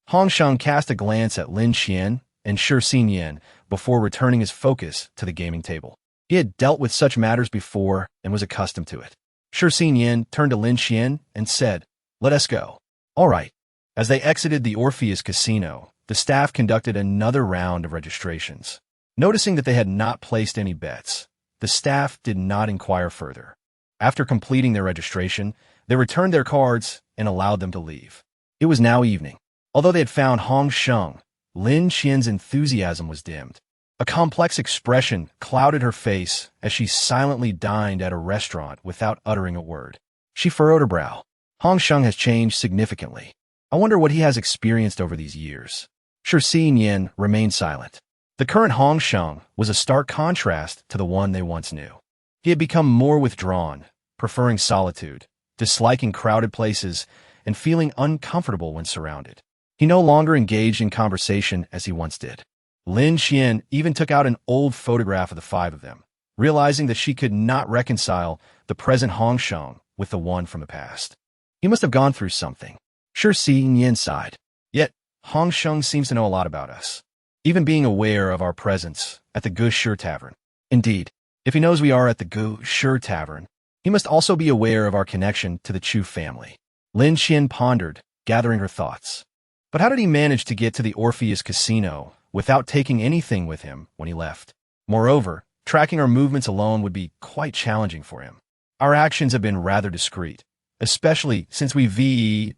Hong Sheng cast a glance at Lin Qian and Shi Xinyan before returning his focus to the gaming table. He had dealt with such matters before and was accustomed to it. Shi Xinyan turned to Lin Qian and said, "Let us go." All right. As they exited the Orpheus Casino, the staff conducted another round of registrations. Noticing that they had not placed any bets, the staff did not inquire further. After completing their registration, they returned their cards and allowed them to leave. It was now evening. Although they had found Hong Sheng, Lin Qian's enthusiasm was dimmed. A complex expression clouded her face as she silently dined at a restaurant without uttering a word. She furrowed her brow. Hong Sheng has changed significantly. I wonder what he has experienced over these years. Shi Xinyan remained silent. The current Hong Sheng was a stark contrast to the one they once knew. He had become more withdrawn, preferring solitude, disliking crowded places, and feeling uncomfortable when surrounded. He no longer engaged in conversation as he once did. Lin Qian even took out an old photograph of the five of them, realizing that she could not reconcile the present Hong Sheng with the one from the past. He must have gone through something. Shi Xinyan sighed. Yet, Hong Sheng seems to know a lot about us, even being aware of our presence at the Gu Shi Tavern. Indeed, if he knows we are at the Gu Shi Tavern, he must also be aware of our connection to the Chu family. Lin Qian pondered, gathering her thoughts. But how did he manage to get to the Orpheus Casino without taking anything with him when he left? Moreover, tracking our movements alone would be quite challenging for him. Our actions have been rather discreet, especially since we've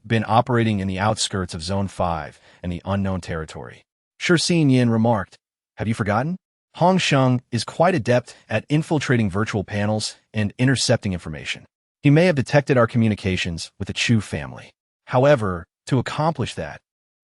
been operating in the outskirts of Zone 5 and the unknown territory. Shi Xinyan remarked, "Have you forgotten? Hong Sheng is quite adept at infiltrating virtual panels and intercepting information. He may have detected our communications with the Chu family. However, to accomplish that,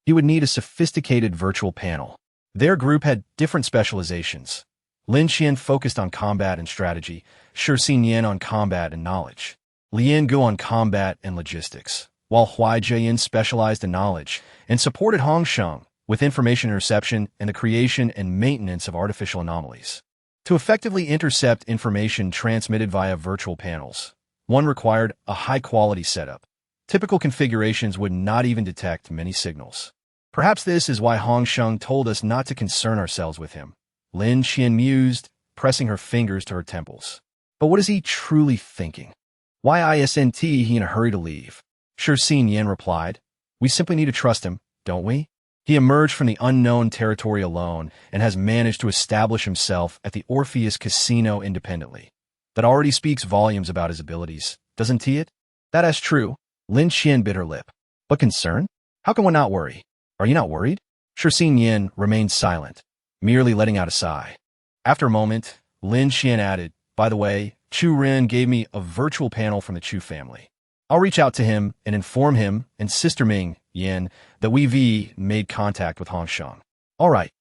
he would need a sophisticated virtual panel. Their group had different specializations. Lin Qian focused on combat and strategy, Shi Xinyan on combat and knowledge, Lian Gu on combat and logistics, while Huai Jian specialized in knowledge and supported Hong Sheng with information interception and the creation and maintenance of artificial anomalies. To effectively intercept information transmitted via virtual panels, one required a high-quality setup. Typical configurations would not even detect many signals. Perhaps this is why Hong Sheng told us not to concern ourselves with him." Lin Qian mused, pressing her fingers to her temples. But what is he truly thinking? Why isn't he in a hurry to leave? Shi Xinyan replied, "We simply need to trust him, don't we? He emerged from the unknown territory alone and has managed to establish himself at the Orpheus Casino independently. That already speaks volumes about his abilities, doesn't it?" "That is true." Lin Qian bit her lip. "But concern? How can one not worry? Are you not worried?" Shi Xinyan remained silent, merely letting out a sigh. After a moment, Lin Qian added, "By the way, Chu Ren gave me a virtual panel from the Chu family. I'll reach out to him and inform him and Sister Ming Yin that we've made contact with Hong Sheng." "All right."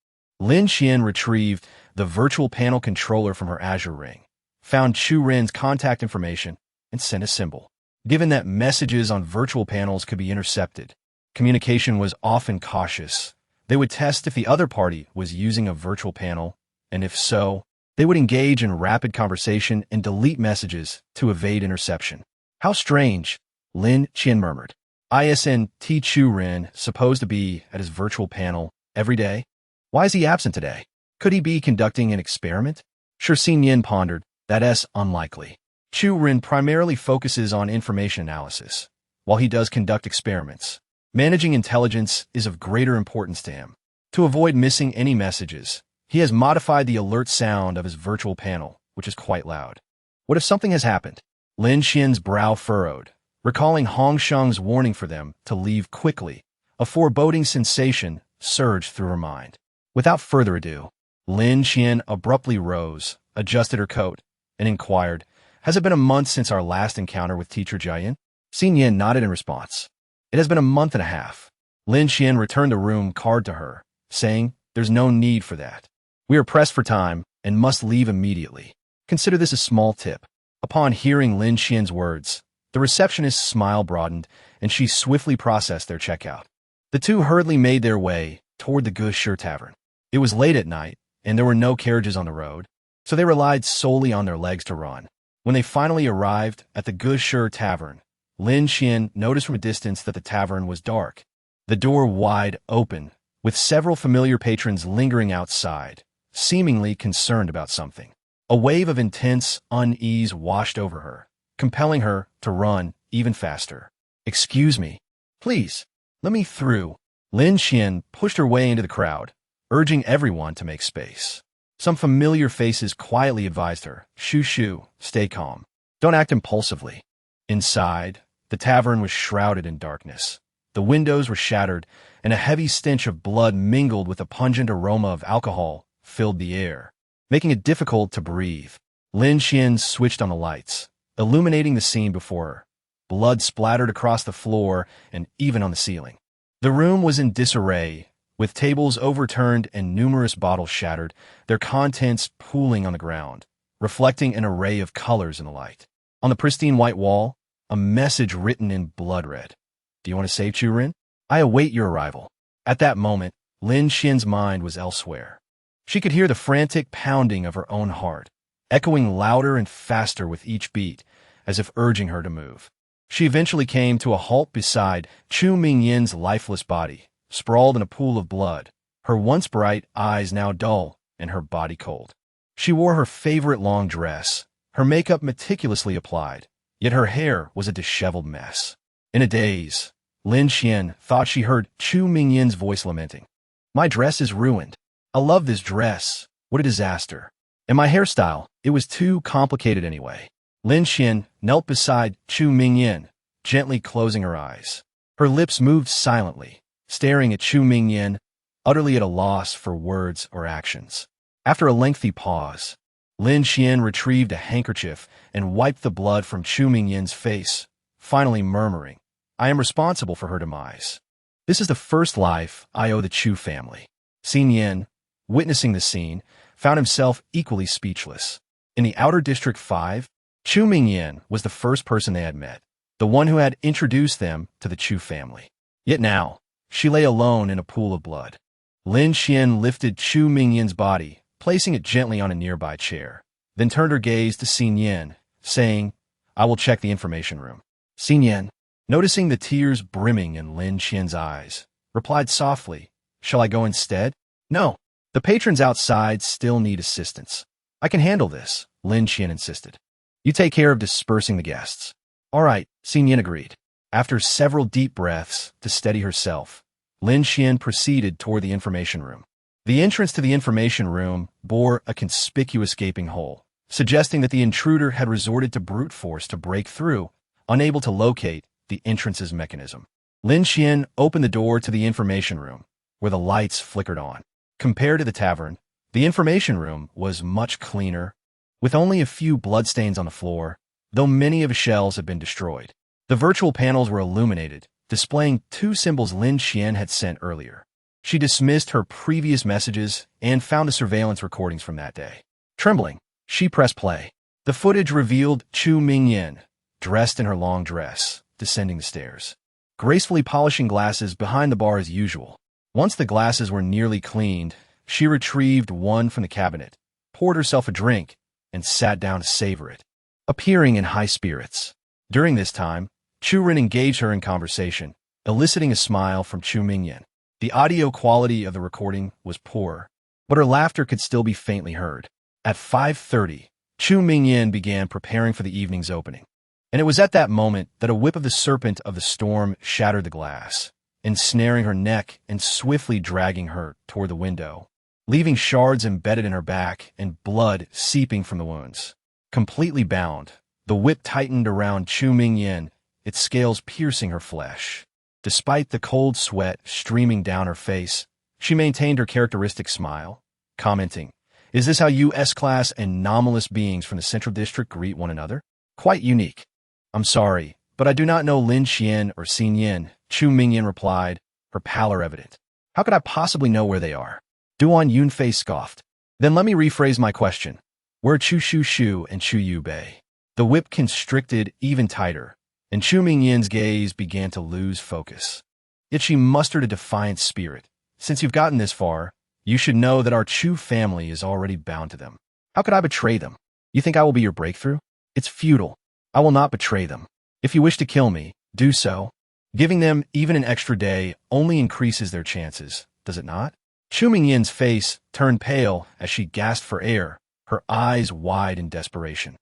Lin Qian retrieved the virtual panel controller from her Azure ring, found Chu Ren's contact information, and sent a symbol. Given that messages on virtual panels could be intercepted, communication was often cautious. They would test if the other party was using a virtual panel, and if so, they would engage in rapid conversation and delete messages to evade interception. "How strange," Lin Qian murmured. "Isn't Chu Ren supposed to be at his virtual panel every day? Why is he absent today? Could he be conducting an experiment?" Shi Xinyan pondered. "That's unlikely. Chu Ren primarily focuses on information analysis, while he does conduct experiments. Managing intelligence is of greater importance to him. To avoid missing any messages, he has modified the alert sound of his virtual panel, which is quite loud. What if something has happened?" Lin Qian's brow furrowed, recalling Hong Sheng's warning for them to leave quickly. A foreboding sensation surged through her mind. Without further ado, Lin Qian abruptly rose, adjusted her coat, and inquired, "Has it been a month since our last encounter with Teacher Jian?" Xinyan nodded in response. "It has been a month and a half." Lin Qian returned the room card to her, saying, "There's no need for that. We are pressed for time and must leave immediately. Consider this a small tip. Upon hearing Lin Xian's words, the receptionist's smile broadened, and she swiftly processed their checkout. The two hurriedly made their way toward the Gushi Tavern. It was late at night, and there were no carriages on the road, so they relied solely on their legs to run. When they finally arrived at the Gushi Tavern, Lin Xian noticed from a distance that the tavern was dark, the door wide open, with several familiar patrons lingering outside, seemingly concerned about something. A wave of intense unease washed over her, compelling her to run even faster. "Excuse me. Please, let me through." Lin Xian pushed her way into the crowd, urging everyone to make space. Some familiar faces quietly advised her, "Shoo, stay calm. Don't act impulsively." Inside, the tavern was shrouded in darkness. The windows were shattered, and a heavy stench of blood mingled with a pungent aroma of alcohol filled the air, making it difficult to breathe. Lin Xian switched on the lights, illuminating the scene before her. Blood splattered across the floor and even on the ceiling. The room was in disarray, with tables overturned and numerous bottles shattered, their contents pooling on the ground, reflecting an array of colors in the light. On the pristine white wall, a message written in blood read, "Do you want to save Chu Rin? I await your arrival." At that moment, Lin Xian's mind was elsewhere. She could hear the frantic pounding of her own heart, echoing louder and faster with each beat, as if urging her to move. She eventually came to a halt beside Chu Mingyin's lifeless body, sprawled in a pool of blood, her once bright eyes now dull and her body cold. She wore her favorite long dress, her makeup meticulously applied, yet her hair was a disheveled mess. In a daze, Lin Xian thought she heard Chu Mingyin's voice lamenting, "My dress is ruined. I love this dress. What a disaster. And my hairstyle, it was too complicated anyway." Lin Xian knelt beside Chu Mingyin, gently closing her eyes. Her lips moved silently, staring at Chu Mingyin, utterly at a loss for words or actions. After a lengthy pause, Lin Xian retrieved a handkerchief and wiped the blood from Chu Mingyin's face, finally murmuring, "I am responsible for her demise. This is the first life I owe the Chu family." Xin Yin, witnessing the scene, found himself equally speechless. In the Outer District 5, Chu Mingyin was the first person they had met, the one who had introduced them to the Chu family. Yet now, she lay alone in a pool of blood. Lin Xian lifted Chu Mingyin's body, placing it gently on a nearby chair, then turned her gaze to Xin Yin, saying, "I will check the information room." Xin Yin, noticing the tears brimming in Lin Xian's eyes, replied softly, "Shall I go instead?" "No. The patrons outside still need assistance. I can handle this," Lin Xian insisted. "You take care of dispersing the guests." "All right," Xin Yin agreed. After several deep breaths to steady herself, Lin Xian proceeded toward the information room. The entrance to the information room bore a conspicuous gaping hole, suggesting that the intruder had resorted to brute force to break through, unable to locate the entrance's mechanism. Lin Xian opened the door to the information room, where the lights flickered on. Compared to the tavern, the information room was much cleaner, with only a few bloodstains on the floor, though many of the shells had been destroyed. The virtual panels were illuminated, displaying two symbols Lin Xian had sent earlier. She dismissed her previous messages and found the surveillance recordings from that day. Trembling, she pressed play. The footage revealed Chu Mingyin, dressed in her long dress, descending the stairs, gracefully polishing glasses behind the bar as usual. Once the glasses were nearly cleaned, she retrieved one from the cabinet, poured herself a drink, and sat down to savor it, appearing in high spirits. During this time, Chu Rin engaged her in conversation, eliciting a smile from Chu Mingyin. The audio quality of the recording was poor, but her laughter could still be faintly heard. At 5:30, Chu Mingyin began preparing for the evening's opening, and it was at that moment that a whip of the serpent of the storm shattered the glass, ensnaring her neck and swiftly dragging her toward the window, leaving shards embedded in her back and blood seeping from the wounds. Completely bound, the whip tightened around Chu Mingyin, its scales piercing her flesh. Despite the cold sweat streaming down her face, she maintained her characteristic smile, commenting, "Is this how you S-class anomalous beings from the Central District greet one another? Quite unique." "I'm sorry, but I do not know Lin Xian or Xin Yin," Chu Mingyin replied, her pallor evident. "How could I possibly know where they are?" Duan Yunfei scoffed. "Then let me rephrase my question. Where are Chu Shu Shu and Chu Yu Bei?" The whip constricted even tighter, and Chu Mingyin's gaze began to lose focus. Yet she mustered a defiant spirit. Since you've gotten this far, you should know that our Chu family is already bound to them. How could I betray them? You think I will be your breakthrough? It's futile. I will not betray them. If you wish to kill me, do so. Giving them even an extra day only increases their chances, does it not? Chu Mingyin's face turned pale as she gasped for air, her eyes wide in desperation.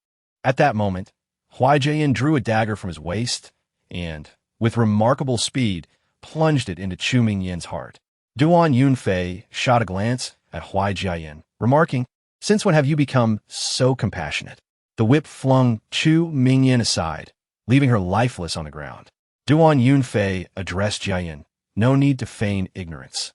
At that moment, Huai Jian drew a dagger from his waist and, with remarkable speed, plunged it into Chu Mingyin's heart. Duan Yunfei shot a glance at Huai Jian, remarking, "Since when have you become so compassionate?" The whip flung Chu Mingyin aside, leaving her lifeless on the ground. Duan Yunfei addressed Jian, "No need to feign ignorance.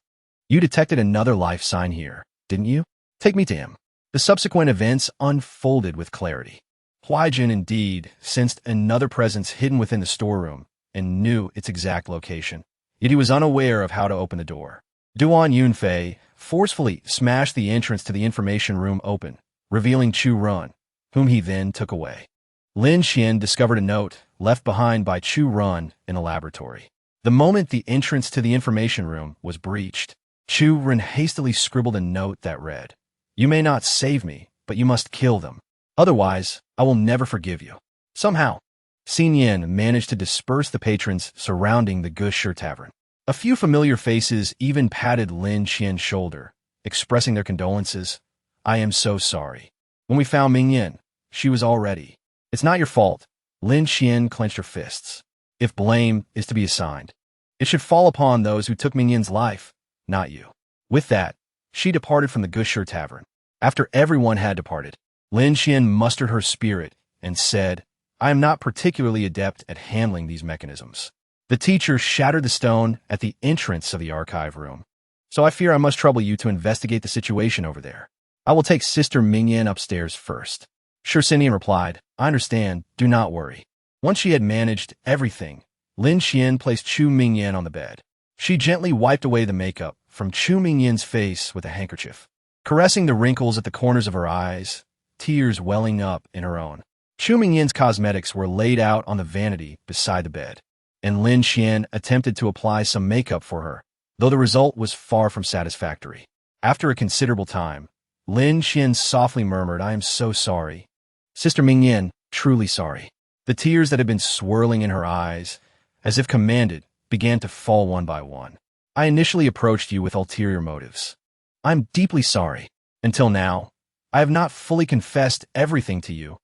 You detected another life sign here, didn't you? Take me to him." The subsequent events unfolded with clarity. Huai Jian indeed sensed another presence hidden within the storeroom and knew its exact location, yet he was unaware of how to open the door. Duan Yunfei forcefully smashed the entrance to the information room open, revealing Chu Run, whom he then took away. Lin Xian discovered a note left behind by Chu Run in a laboratory. The moment the entrance to the information room was breached, Chu Run hastily scribbled a note that read, "You may not save me, but you must kill them. Otherwise, I will never forgive you." Somehow, Xin Yin managed to disperse the patrons surrounding the Gusher Tavern. A few familiar faces even patted Lin Xian's shoulder, expressing their condolences. "I am so sorry. When we found Mingyin, she was all ready. It's not your fault." Lin Xian clenched her fists. "If blame is to be assigned, it should fall upon those who took Mingyin's life, not you." With that, she departed from the Gusher Tavern. After everyone had departed, Lin Xian mustered her spirit and said, "I am not particularly adept at handling these mechanisms." The teacher shattered the stone at the entrance of the archive room. "So I fear I must trouble you to investigate the situation over there. I will take Sister Mingyin upstairs first." Shircinian replied, "I understand, do not worry." Once she had managed everything, Lin Xian placed Chu Mingyin on the bed. She gently wiped away the makeup from Chu Mingyin's face with a handkerchief, caressing the wrinkles at the corners of her eyes, tears welling up in her own. Chu Mingyin's cosmetics were laid out on the vanity beside the bed, and Lin Xian attempted to apply some makeup for her, though the result was far from satisfactory. After a considerable time, Lin Xian softly murmured, "I am so sorry. Sister Mingyin, truly sorry." The tears that had been swirling in her eyes, as if commanded, began to fall one by one. "I initially approached you with ulterior motives. I am deeply sorry. Until now, I have not fully confessed everything to you.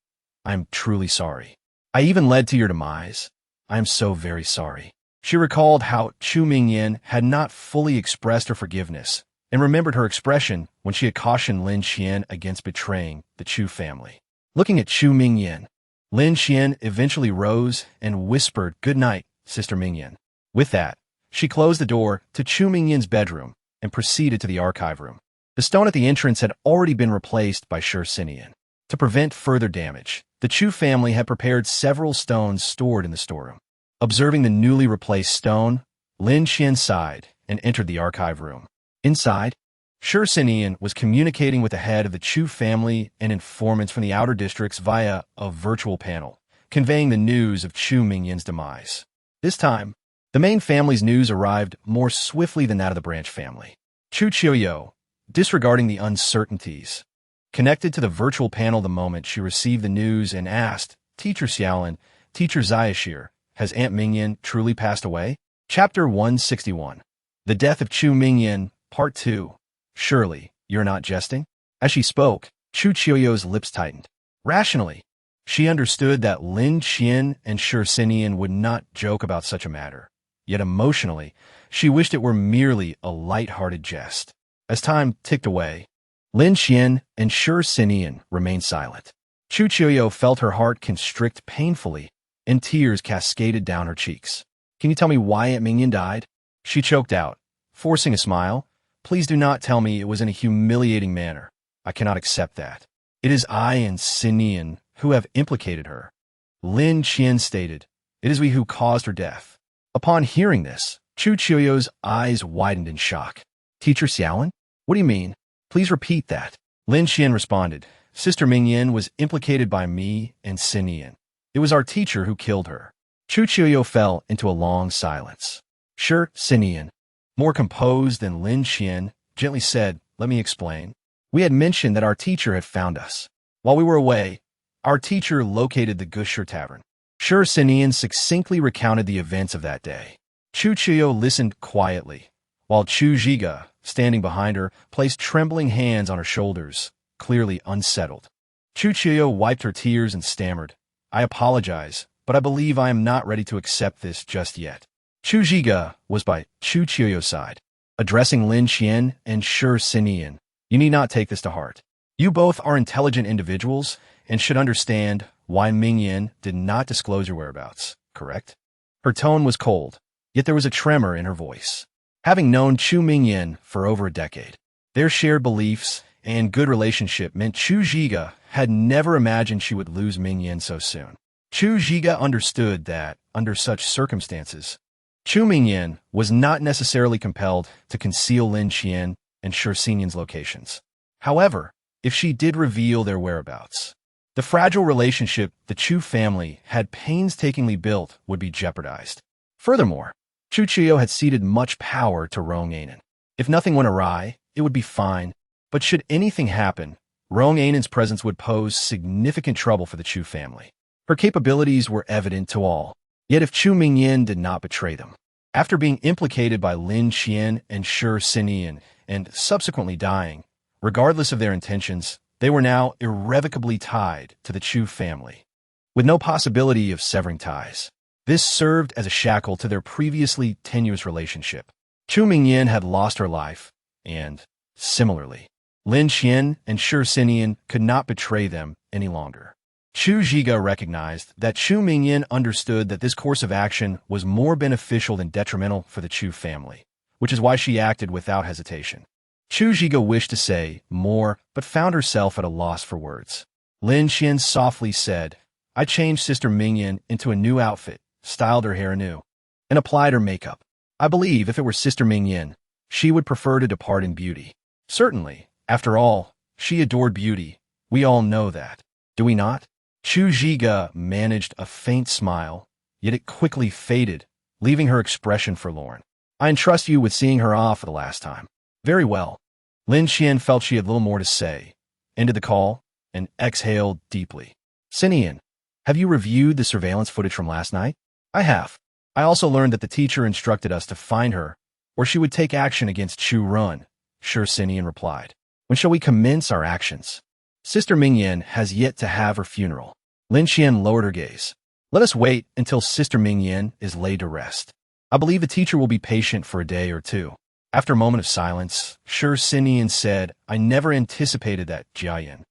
I am truly sorry. I even led to your demise. I am so very sorry." She recalled how Chu Mingyin had not fully expressed her forgiveness, and remembered her expression when she had cautioned Lin Xian against betraying the Chu family. Looking at Chu Mingyin, Lin Xian eventually rose and whispered, "Good night, Sister Mingyin." With that, she closed the door to Chu Mingyin's bedroom and proceeded to the archive room. The stone at the entrance had already been replaced by Shircinian. To prevent further damage, the Chu family had prepared several stones stored in the storeroom. Observing the newly replaced stone, Lin Xian sighed and entered the archive room. Inside, Shircinian was communicating with the head of the Chu family and informants from the outer districts via a virtual panel, conveying the news of Chu Mingyin's demise. This time, the main family's news arrived more swiftly than that of the branch family. Chu Qiuyo, disregarding the uncertainties, connected to the virtual panel the moment she received the news and asked, "Teacher Xiaolin, Teacher Ziyashir, has Aunt Mingyin truly passed away?" Chapter 161. The Death of Chu Mingyin, Part 2. "Surely, you're not jesting?" As she spoke, Chu Qiuyo's lips tightened. Rationally, she understood that Lin Xian and Shircinian would not joke about such a matter. Yet emotionally, she wished it were merely a light-hearted jest. As time ticked away, Lin Xian and Shircinian remained silent. Chu Qiuyo felt her heart constrict painfully, and tears cascaded down her cheeks. "Can you tell me why Aunt Mingyin died?" She choked out, forcing a smile. "Please do not tell me it was in a humiliating manner. I cannot accept that. It is I and Xinian who have implicated her." Lin Xian stated, "It is we who caused her death." Upon hearing this, Chu Qiuyo's eyes widened in shock. "Teacher Xiaolin? What do you mean? Please repeat that." Lin Xian responded, Sister Mingyan was implicated by me and Sinian. It was our teacher who killed her. Chu Qiuyo fell into a long silence. Sure, Sinian, more composed than Lin Qian, gently said, let me explain. We had mentioned that our teacher had found us. While we were away, our teacher located the Gusher Tavern. Sure, Sinian succinctly recounted the events of that day. Chu Qiuyo listened quietly, while Chu Zhiga, standing behind her, placed trembling hands on her shoulders, clearly unsettled. Chu Qiuyo wiped her tears and stammered, I apologize, but I believe I am not ready to accept this just yet. Chu Zhiga was by Chu Qiuyo's side, addressing Lin Qian and Sure Sinian. You need not take this to heart. You both are intelligent individuals and should understand why Mingyan did not disclose your whereabouts, correct? Her tone was cold, yet there was a tremor in her voice. Having known Chu Mingyan for over a decade, their shared beliefs and good relationship meant Chu Zhiga had never imagined she would lose Mingyan so soon. Chu Zhiga understood that, under such circumstances, Chu Mingyan was not necessarily compelled to conceal Lin Qian and Sure Sinian's locations. However, if she did reveal their whereabouts, the fragile relationship the Chu family had painstakingly built would be jeopardized. Furthermore, Chu Qiuyo had ceded much power to Rong-Ainen. If nothing went awry, it would be fine, but should anything happen, Rong-Ainen's presence would pose significant trouble for the Chu family. Her capabilities were evident to all, yet if Chu Mingyan did not betray them, after being implicated by Lin Qian and Sure Sinian and subsequently dying, regardless of their intentions, they were now irrevocably tied to the Chu family, with no possibility of severing ties. This served as a shackle to their previously tenuous relationship. Chu Mingyan had lost her life, and, similarly, Lin Qian and Sure Sinian could not betray them any longer. Chu Zhiga recognized that Chu Mingyan understood that this course of action was more beneficial than detrimental for the Chu family, which is why she acted without hesitation. Chu Zhiga wished to say more, but found herself at a loss for words. Lin Qian softly said, I changed Sister Mingyan into a new outfit, styled her hair anew, and applied her makeup. I believe if it were Sister Mingyan, she would prefer to depart in beauty. Certainly, after all, she adored beauty. We all know that, do we not? Chu Zhiga managed a faint smile, yet it quickly faded, leaving her expression forlorn. I entrust you with seeing her off for the last time. Very well. Lin Qian felt she had little more to say, ended the call, and exhaled deeply. Sinian, have you reviewed the surveillance footage from last night? I have. I also learned that the teacher instructed us to find her, or she would take action against Chu Run, Sure Sinian replied. When shall we commence our actions? Sister Mingyan has yet to have her funeral. Lin Qian lowered her gaze. Let us wait until Sister Mingyan is laid to rest. I believe the teacher will be patient for a day or two. After a moment of silence, Sure Sinian said, I never anticipated that Jiayan,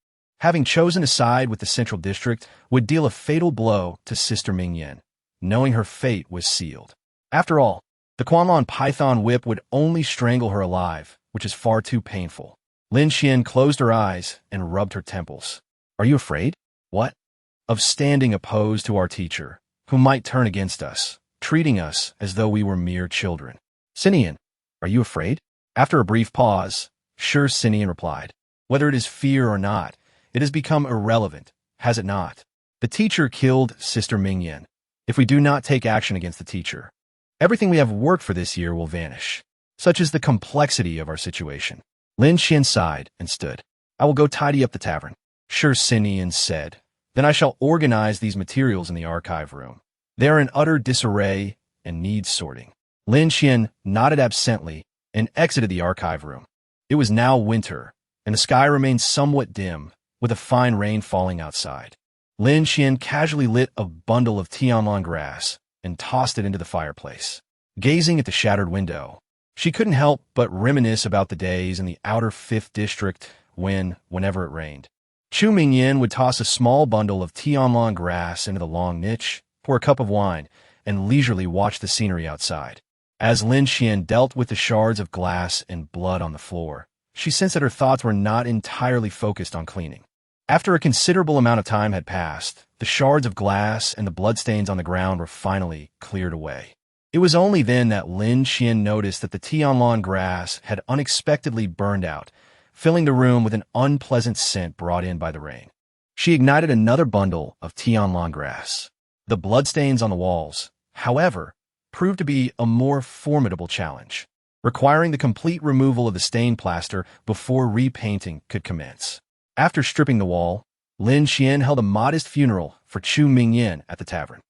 having chosen a side with the Central District, would deal a fatal blow to Sister Mingyan, knowing her fate was sealed. After all, the Quanlan Python whip would only strangle her alive, which is far too painful. Lin Qian closed her eyes and rubbed her temples. Are you afraid? What? Of standing opposed to our teacher, who might turn against us, treating us as though we were mere children. Sinian, are you afraid? After a brief pause, Sure Sinian replied. Whether it is fear or not, it has become irrelevant, has it not? The teacher killed Sister Mingyan. If we do not take action against the teacher, everything we have worked for this year will vanish. Such is the complexity of our situation. Lin Qian sighed and stood. I will go tidy up the tavern. Sure Sinian said. Then I shall organize these materials in the archive room. They are in utter disarray and need sorting. Lin Qian nodded absently and exited the archive room. It was now winter, and the sky remained somewhat dim, with a fine rain falling outside. Lin Qian casually lit a bundle of Tianlong grass and tossed it into the fireplace. Gazing at the shattered window, she couldn't help but reminisce about the days in the outer 5th District whenever it rained. Chu Mingyan would toss a small bundle of Tianlong grass into the long niche, pour a cup of wine, and leisurely watch the scenery outside. As Lin Qian dealt with the shards of glass and blood on the floor, she sensed that her thoughts were not entirely focused on cleaning. After a considerable amount of time had passed, the shards of glass and the bloodstains on the ground were finally cleared away. It was only then that Lin Qian noticed that the Tianlong grass had unexpectedly burned out, filling the room with an unpleasant scent brought in by the rain. She ignited another bundle of Tianlong grass. The bloodstains on the walls, however, proved to be a more formidable challenge, requiring the complete removal of the stained plaster before repainting could commence. After stripping the wall, Lin Qian held a modest funeral for Chu Mingyan at the tavern.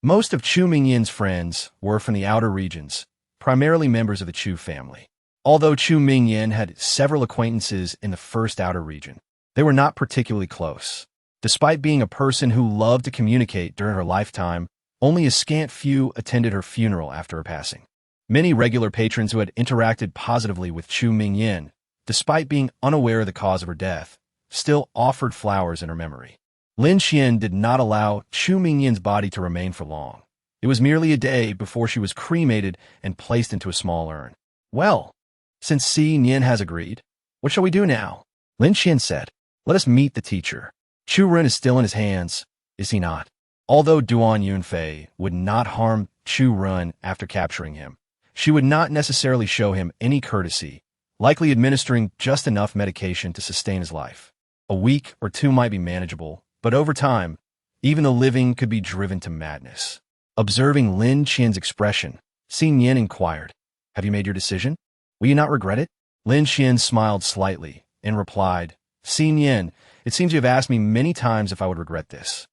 Most of Chu Mingyan's friends were from the outer regions, primarily members of the Chu family. Although Chu Mingyan had several acquaintances in the first outer region, they were not particularly close. Despite being a person who loved to communicate during her lifetime, only a scant few attended her funeral after her passing. Many regular patrons who had interacted positively with Chu Mingyan, despite being unaware of the cause of her death, still offered flowers in her memory. Lin Qian did not allow Chu Mingyan's body to remain for long. It was merely a day before she was cremated and placed into a small urn. "Well, since Si Nian has agreed, what shall we do now?" Lin Qian said. "Let us meet the teacher. Chu Ren is still in his hands, is he not?" Although Duan Yunfei would not harm Chu Ren after capturing him, she would not necessarily show him any courtesy, likely administering just enough medication to sustain his life. A week or two might be manageable, but over time, even the living could be driven to madness. Observing Lin Qian's expression, Si Nian inquired, "Have you made your decision? Will you not regret it?" Lin Qian smiled slightly and replied, "Si Nian, it seems you have asked me many times if I would regret this.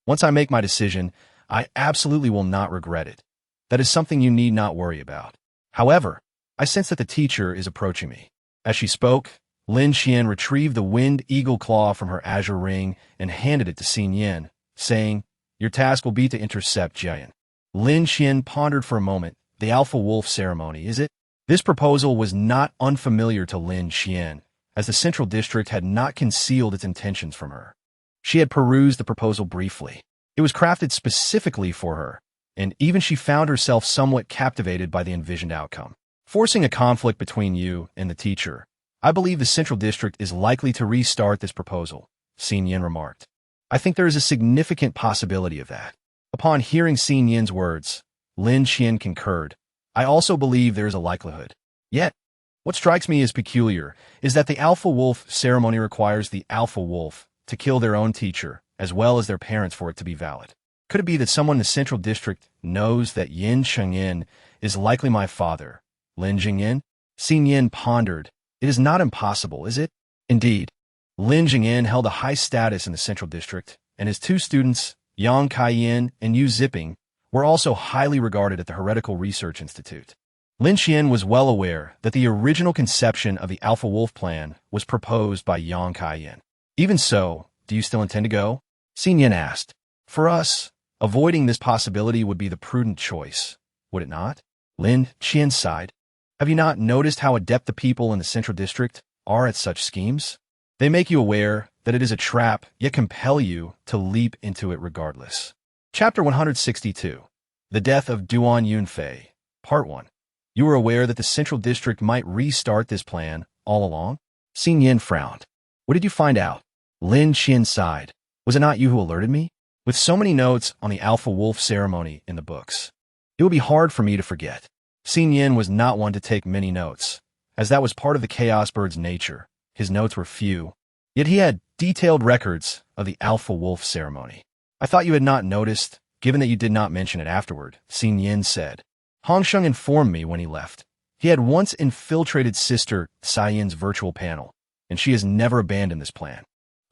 Once I make my decision, I absolutely will not regret it. That is something you need not worry about. However, I sense that the teacher is approaching me." As she spoke, Lin Qian retrieved the winged eagle claw from her azure ring and handed it to Si Nian, saying, "Your task will be to intercept Jian." Lin Qian pondered for a moment. The alpha wolf ceremony, is it? This proposal was not unfamiliar to Lin Qian, as the Central District had not concealed its intentions from her. She had perused the proposal briefly. It was crafted specifically for her, and even she found herself somewhat captivated by the envisioned outcome. "Forcing a conflict between you and the teacher, I believe the Central District is likely to restart this proposal," Si Nian remarked. "I think there is a significant possibility of that." Upon hearing Si Nian's words, Lin Qian concurred. "I also believe there is a likelihood. Yet, what strikes me as peculiar is that the Alpha Wolf ceremony requires the Alpha Wolf to kill their own teacher, as well as their parents for it to be valid. Could it be that someone in the Central District knows that Yin Chengyin is likely my father, Lin Jingyin?" Si Nian pondered. "It is not impossible, is it?" Indeed, Lin Jingyin held a high status in the Central District, and his two students, Yang Kaiyin and Yu Zipping, were also highly regarded at the Heretical Research Institute. Lin Qian was well aware that the original conception of the Alpha Wolf plan was proposed by Yang Kaiyin. "Even so, do you still intend to go?" Si Nian asked. "For us, avoiding this possibility would be the prudent choice, would it not?" Lin Qian sighed. "Have you not noticed how adept the people in the Central District are at such schemes? They make you aware that it is a trap, yet compel you to leap into it regardless." Chapter 162. The Death of Duan Yunfei, Part 1. "You were aware that the Central District might restart this plan all along?" Si Nian frowned. "What did you find out?" Lin Qian sighed. "Was it not you who alerted me? With so many notes on the Alpha Wolf ceremony in the books, it would be hard for me to forget." Si Nian was not one to take many notes, as that was part of the Chaos Bird's nature. His notes were few, yet he had detailed records of the Alpha Wolf ceremony. "I thought you had not noticed, given that you did not mention it afterward," Si Nian said. "Hongsheng informed me when he left. He had once infiltrated Sister Cyan's virtual panel, and she has never abandoned this plan.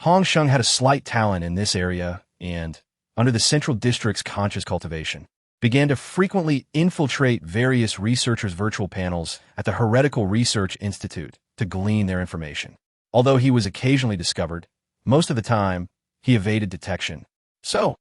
Hongsheng had a slight talent in this area and, under the Central District's conscious cultivation, began to frequently infiltrate various researchers' virtual panels at the Heretical Research Institute to glean their information. Although he was occasionally discovered, most of the time, he evaded detection. So,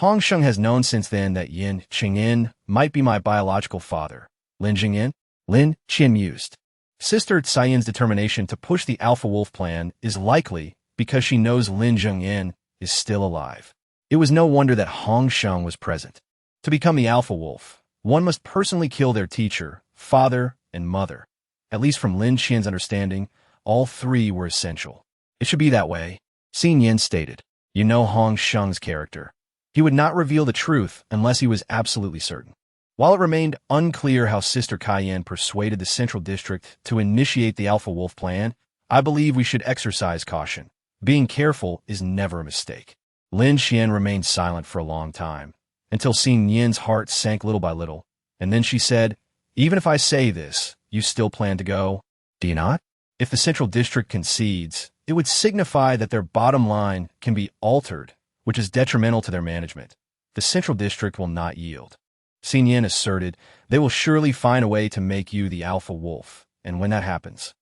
Hongsheng has known since then that Yin Chengyin might be my biological father, Lin Jingyin." Lin Qian mused. Sister Cyan's determination to push the Alpha Wolf plan is likely because she knows Lin Jingyin is still alive. It was no wonder that Hongsheng was present. To become the Alpha Wolf, one must personally kill their teacher, father, and mother. At least from Lin Qian's understanding, all three were essential. "It should be that way," Si Nian stated. "You know Hongsheng's character. He would not reveal the truth unless he was absolutely certain." While it remained unclear how Sister Cayenne persuaded the Central District to initiate the Alpha Wolf plan, I believe we should exercise caution. Being careful is never a mistake. Lin Qian remained silent for a long time, until Xin Yin's heart sank little by little, and then she said, "Even if I say this, you still plan to go? Do you not? If the Central District concedes, it would signify that their bottom line can be altered, which is detrimental to their management. The Central District will not yield." Xin Yin asserted, "They will surely find a way to make you the alpha wolf, and when that happens."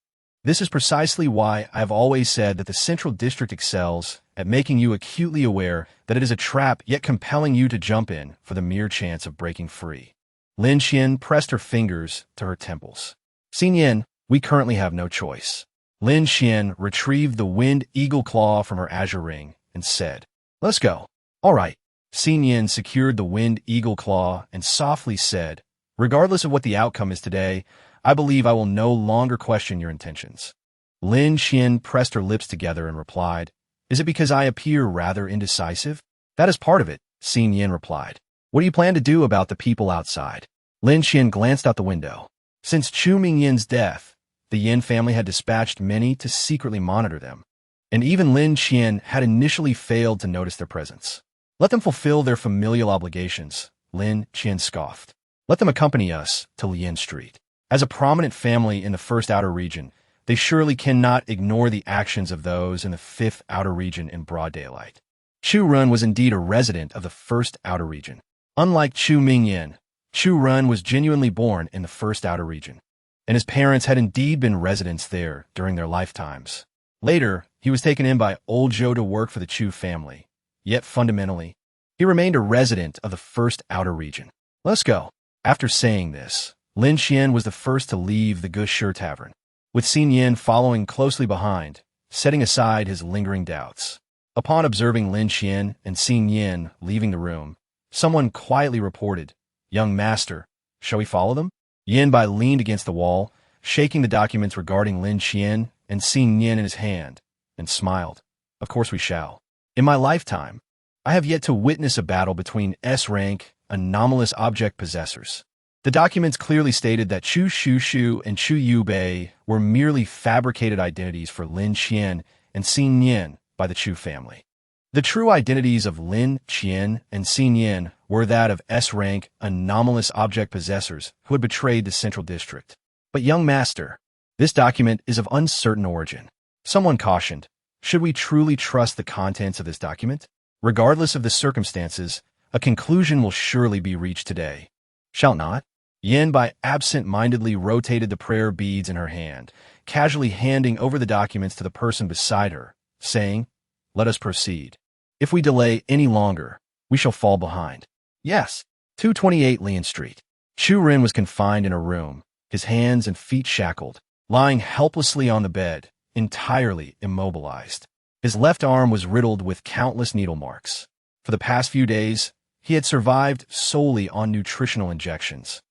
This is precisely why I have always said that the Central District excels at making you acutely aware that it is a trap, yet compelling you to jump in for the mere chance of breaking free. Lin Qian pressed her fingers to her temples. "Xin Yin, we currently have no choice." Lin Qian retrieved the wind eagle claw from her azure ring and said, "Let's go." "All right." Xin Yin secured the wind eagle claw and softly said, "Regardless of what the outcome is today, I believe I will no longer question your intentions." Lin Qian pressed her lips together and replied, "Is it because I appear rather indecisive?" "That is part of it," Xin Yin replied. "What do you plan to do about the people outside?" Lin Qian glanced out the window. Since Chu Mingyin's death, the Yin family had dispatched many to secretly monitor them, and even Lin Qian had initially failed to notice their presence. "Let them fulfill their familial obligations," Lin Qian scoffed. "Let them accompany us to Lian Street. As a prominent family in the First Outer Region, they surely cannot ignore the actions of those in the Fifth Outer Region in broad daylight." Chu Run was indeed a resident of the First Outer Region. Unlike Chu Mingyin, Chu Run was genuinely born in the First Outer Region, and his parents had indeed been residents there during their lifetimes. Later, he was taken in by old Zhou to work for the Chu family, yet fundamentally, he remained a resident of the First Outer Region. "Let's go." After saying this, Lin Qian was the first to leave the Gushi Tavern, with Xin Yin following closely behind, setting aside his lingering doubts. Upon observing Lin Qian and Xin Yin leaving the room, someone quietly reported, "Young master, shall we follow them?" Yin Bai leaned against the wall, shaking the documents regarding Lin Qian and Xin Yin in his hand, and smiled. "Of course we shall. In my lifetime, I have yet to witness a battle between S-rank, anomalous object possessors." The documents clearly stated that Chu Shushu and Chu Yubei were merely fabricated identities for Lin Qian and Xin Yin by the Chu family. The true identities of Lin Qian and Xin Yin were that of S-rank anomalous object possessors who had betrayed the Central District. "But young master, this document is of uncertain origin." Someone cautioned, "Should we truly trust the contents of this document? Regardless of the circumstances, a conclusion will surely be reached today. Shall it not?" Yin Bai absent-mindedly rotated the prayer beads in her hand, casually handing over the documents to the person beside her, saying, "Let us proceed. If we delay any longer, we shall fall behind." "Yes." 228 Lian Street. Chu Ren was confined in a room, his hands and feet shackled, lying helplessly on the bed, entirely immobilized. His left arm was riddled with countless needle marks. For the past few days, he had survived solely on nutritional injections,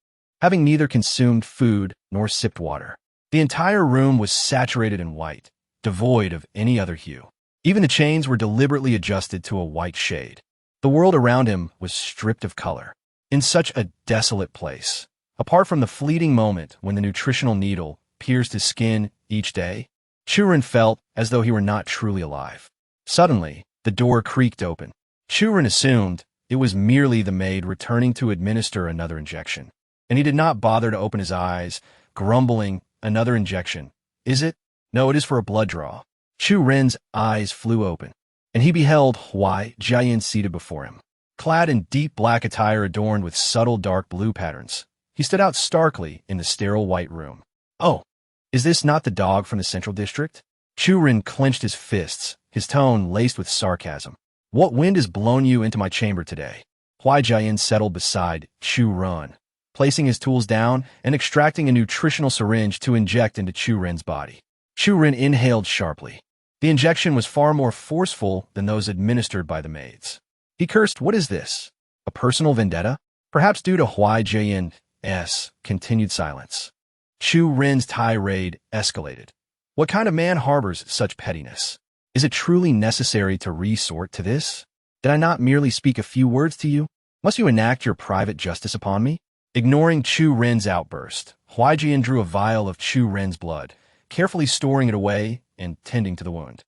having neither consumed food nor sipped water. The entire room was saturated in white, devoid of any other hue. Even the chains were deliberately adjusted to a white shade. The world around him was stripped of color. In such a desolate place, apart from the fleeting moment when the nutritional needle pierced his skin each day, Churin felt as though he were not truly alive. Suddenly, the door creaked open. Churin assumed it was merely the maid returning to administer another injection, and he did not bother to open his eyes, grumbling, "Another injection. Is it? No, it is for a blood draw." Chu Ren's eyes flew open, and he beheld Huai Jiayin seated before him. Clad in deep black attire adorned with subtle dark blue patterns, he stood out starkly in the sterile white room. "Oh, is this not the dog from the Central District?" Chu Ren clenched his fists, his tone laced with sarcasm. "What wind has blown you into my chamber today?" Huai Jiayin settled beside Chu Ren, placing his tools down and extracting a nutritional syringe to inject into Chu Ren's body. Chu Ren inhaled sharply. The injection was far more forceful than those administered by the maids. He cursed, "What is this? A personal vendetta?" Perhaps due to Huai Jiayan's continued silence, Chu Ren's tirade escalated. "What kind of man harbors such pettiness? Is it truly necessary to resort to this? Did I not merely speak a few words to you? Must you enact your private justice upon me?" Ignoring Chu Ren's outburst, Huai Jian drew a vial of Chu Ren's blood, carefully storing it away and tending to the wound.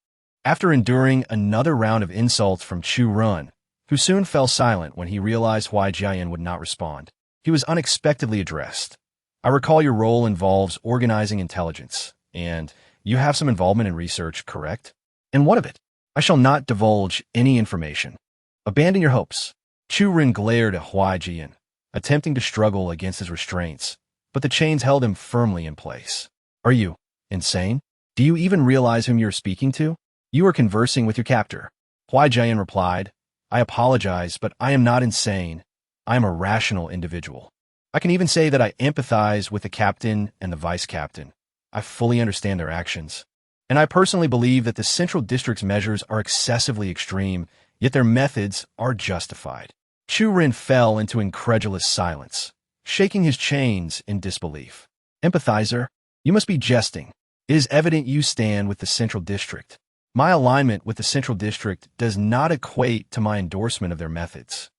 After enduring another round of insults from Chu Run, who soon fell silent when he realized why Jiayin would not respond, he was unexpectedly addressed. I recall your role involves organizing intelligence, and you have some involvement in research, correct? And what of it? I shall not divulge any information. Abandon your hopes. Chu Rin glared at Huai Jian, attempting to struggle against his restraints, but the chains held him firmly in place. Are you insane? Do you even realize whom you are speaking to? You are conversing with your captor. Huai Jian replied, I apologize, but I am not insane. I am a rational individual. I can even say that I empathize with the captain and the vice captain. I fully understand their actions. And I personally believe that the Central District's measures are excessively extreme, yet their methods are justified. Chu Rin fell into incredulous silence, shaking his chains in disbelief. Empathizer, you must be jesting. It is evident you stand with the Central District. My alignment with the Central District does not equate to my endorsement of their methods.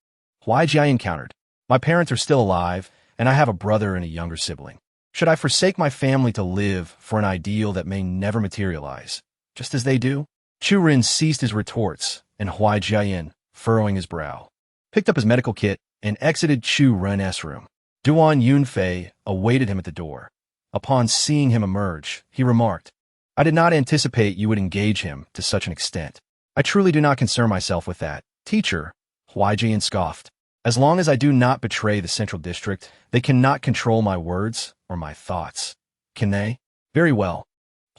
Huai Jiayin countered, my parents are still alive, and I have a brother and a younger sibling. Should I forsake my family to live for an ideal that may never materialize, just as they do? Chu Rin ceased his retorts, and Huai Jiayin, furrowing his brow, picked up his medical kit and exited Chu Ren's room. Duan Yunfei awaited him at the door. Upon seeing him emerge, he remarked, I did not anticipate you would engage him to such an extent. I truly do not concern myself with that. Teacher, Huai Jian scoffed. As long as I do not betray the Central District, they cannot control my words or my thoughts. Can they? Very well.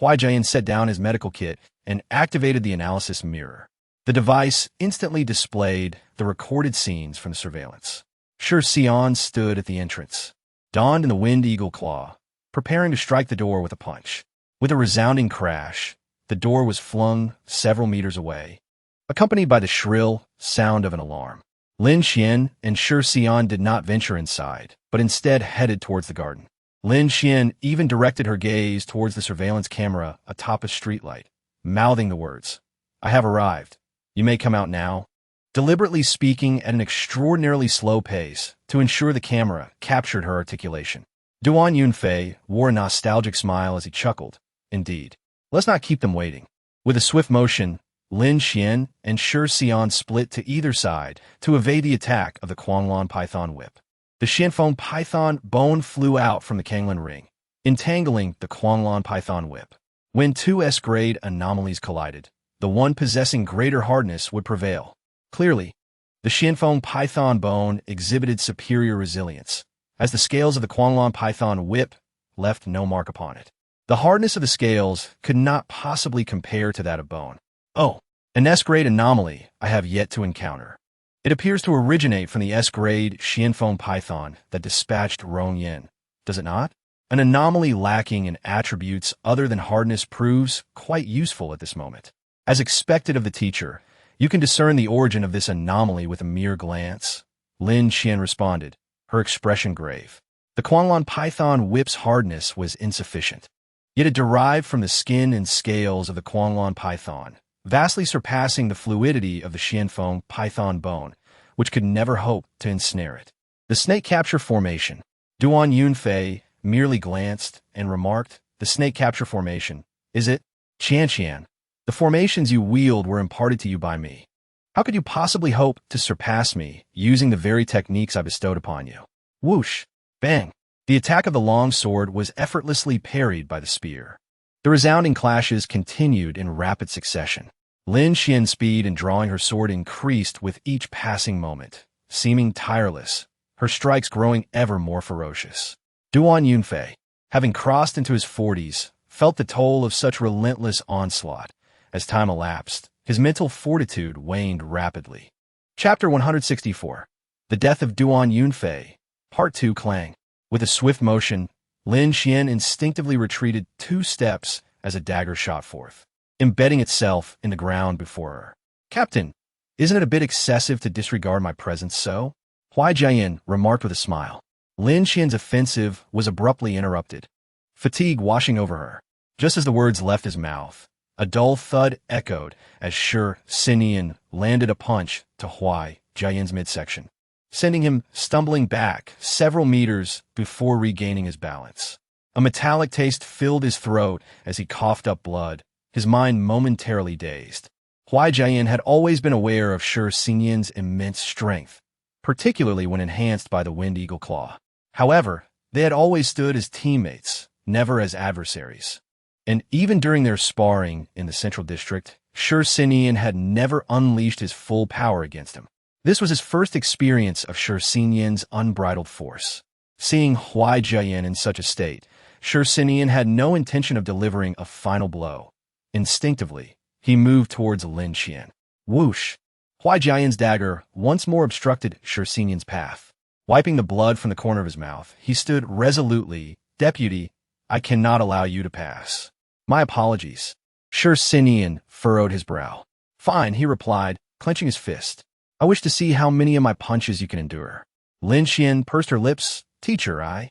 Huai Jian set down his medical kit and activated the analysis mirror. The device instantly displayed the recorded scenes from the surveillance. Shi Xian stood at the entrance, donned in the Wind Eagle claw, preparing to strike the door with a punch. With a resounding crash, the door was flung several meters away, accompanied by the shrill sound of an alarm. Lin Xian and Shi Xian did not venture inside, but instead headed towards the garden. Lin Xian even directed her gaze towards the surveillance camera atop a streetlight, mouthing the words, I have arrived. You may come out now. Deliberately speaking at an extraordinarily slow pace to ensure the camera captured her articulation. Duan Yunfei wore a nostalgic smile as he chuckled. Indeed. Let's not keep them waiting. With a swift motion, Lin Xian and Shi Xian split to either side to evade the attack of the Quanglon Python Whip. The Xianfeng Python bone flew out from the Kanglin ring, entangling the Quanglon Python Whip. When two S-grade anomalies collided, the one possessing greater hardness would prevail. Clearly, the Xianfeng Python bone exhibited superior resilience, as the scales of the Quanglon Python Whip left no mark upon it. The hardness of the scales could not possibly compare to that of bone. Oh, an S-grade anomaly I have yet to encounter. It appears to originate from the S-grade Xianfeng Python that dispatched Rong Yin, does it not? An anomaly lacking in attributes other than hardness proves quite useful at this moment. As expected of the teacher, you can discern the origin of this anomaly with a mere glance. Lin Xian responded, her expression grave. The Quanglon Python Whip's hardness was insufficient, yet it derived from the skin and scales of the Quanglon Python, vastly surpassing the fluidity of the Xianfeng Python bone, which could never hope to ensnare it. The snake capture formation. Duan Yunfei merely glanced and remarked, the snake capture formation. Is it? Qian, the formations you wield were imparted to you by me. How could you possibly hope to surpass me using the very techniques I bestowed upon you? Whoosh! Bang! The attack of the long sword was effortlessly parried by the spear. The resounding clashes continued in rapid succession. Lin Xian's speed in drawing her sword increased with each passing moment, seeming tireless, her strikes growing ever more ferocious. Duan Yunfei, having crossed into his 40s, felt the toll of such relentless onslaught. As time elapsed, his mental fortitude waned rapidly. Chapter 164. The Death of Duan Yunfei, Part 2 Clang. With a swift motion, Lin Xian instinctively retreated 2 steps as a dagger shot forth, embedding itself in the ground before her. Captain, isn't it a bit excessive to disregard my presence so? Huai Jiayin remarked with a smile. Lin Xian's offensive was abruptly interrupted, fatigue washing over her. Just as the words left his mouth, a dull thud echoed as Shi Xian landed a punch to Huai Jiayin's midsection, sending him stumbling back several meters before regaining his balance. A metallic taste filled his throat as he coughed up blood, his mind momentarily dazed. Huai Jian had always been aware of Shi Xinyan's immense strength, particularly when enhanced by the Wind Eagle Claw. However, they had always stood as teammates, never as adversaries. And even during their sparring in the Central District, Shi Xinyan had never unleashed his full power against him. This was his first experience of Shi Xinyan's unbridled force. Seeing Huai Jian in such a state, Shi Xinyan had no intention of delivering a final blow. Instinctively, he moved towards Lin Qian. Whoosh! Huai Jian's dagger once more obstructed Shi Xinyan's path. Wiping the blood from the corner of his mouth, he stood resolutely. Deputy, I cannot allow you to pass. My apologies. Shi Xinyan furrowed his brow. Fine, he replied, clenching his fist. I wish to see how many of my punches you can endure. Lin Qian pursed her lips. Teacher, I.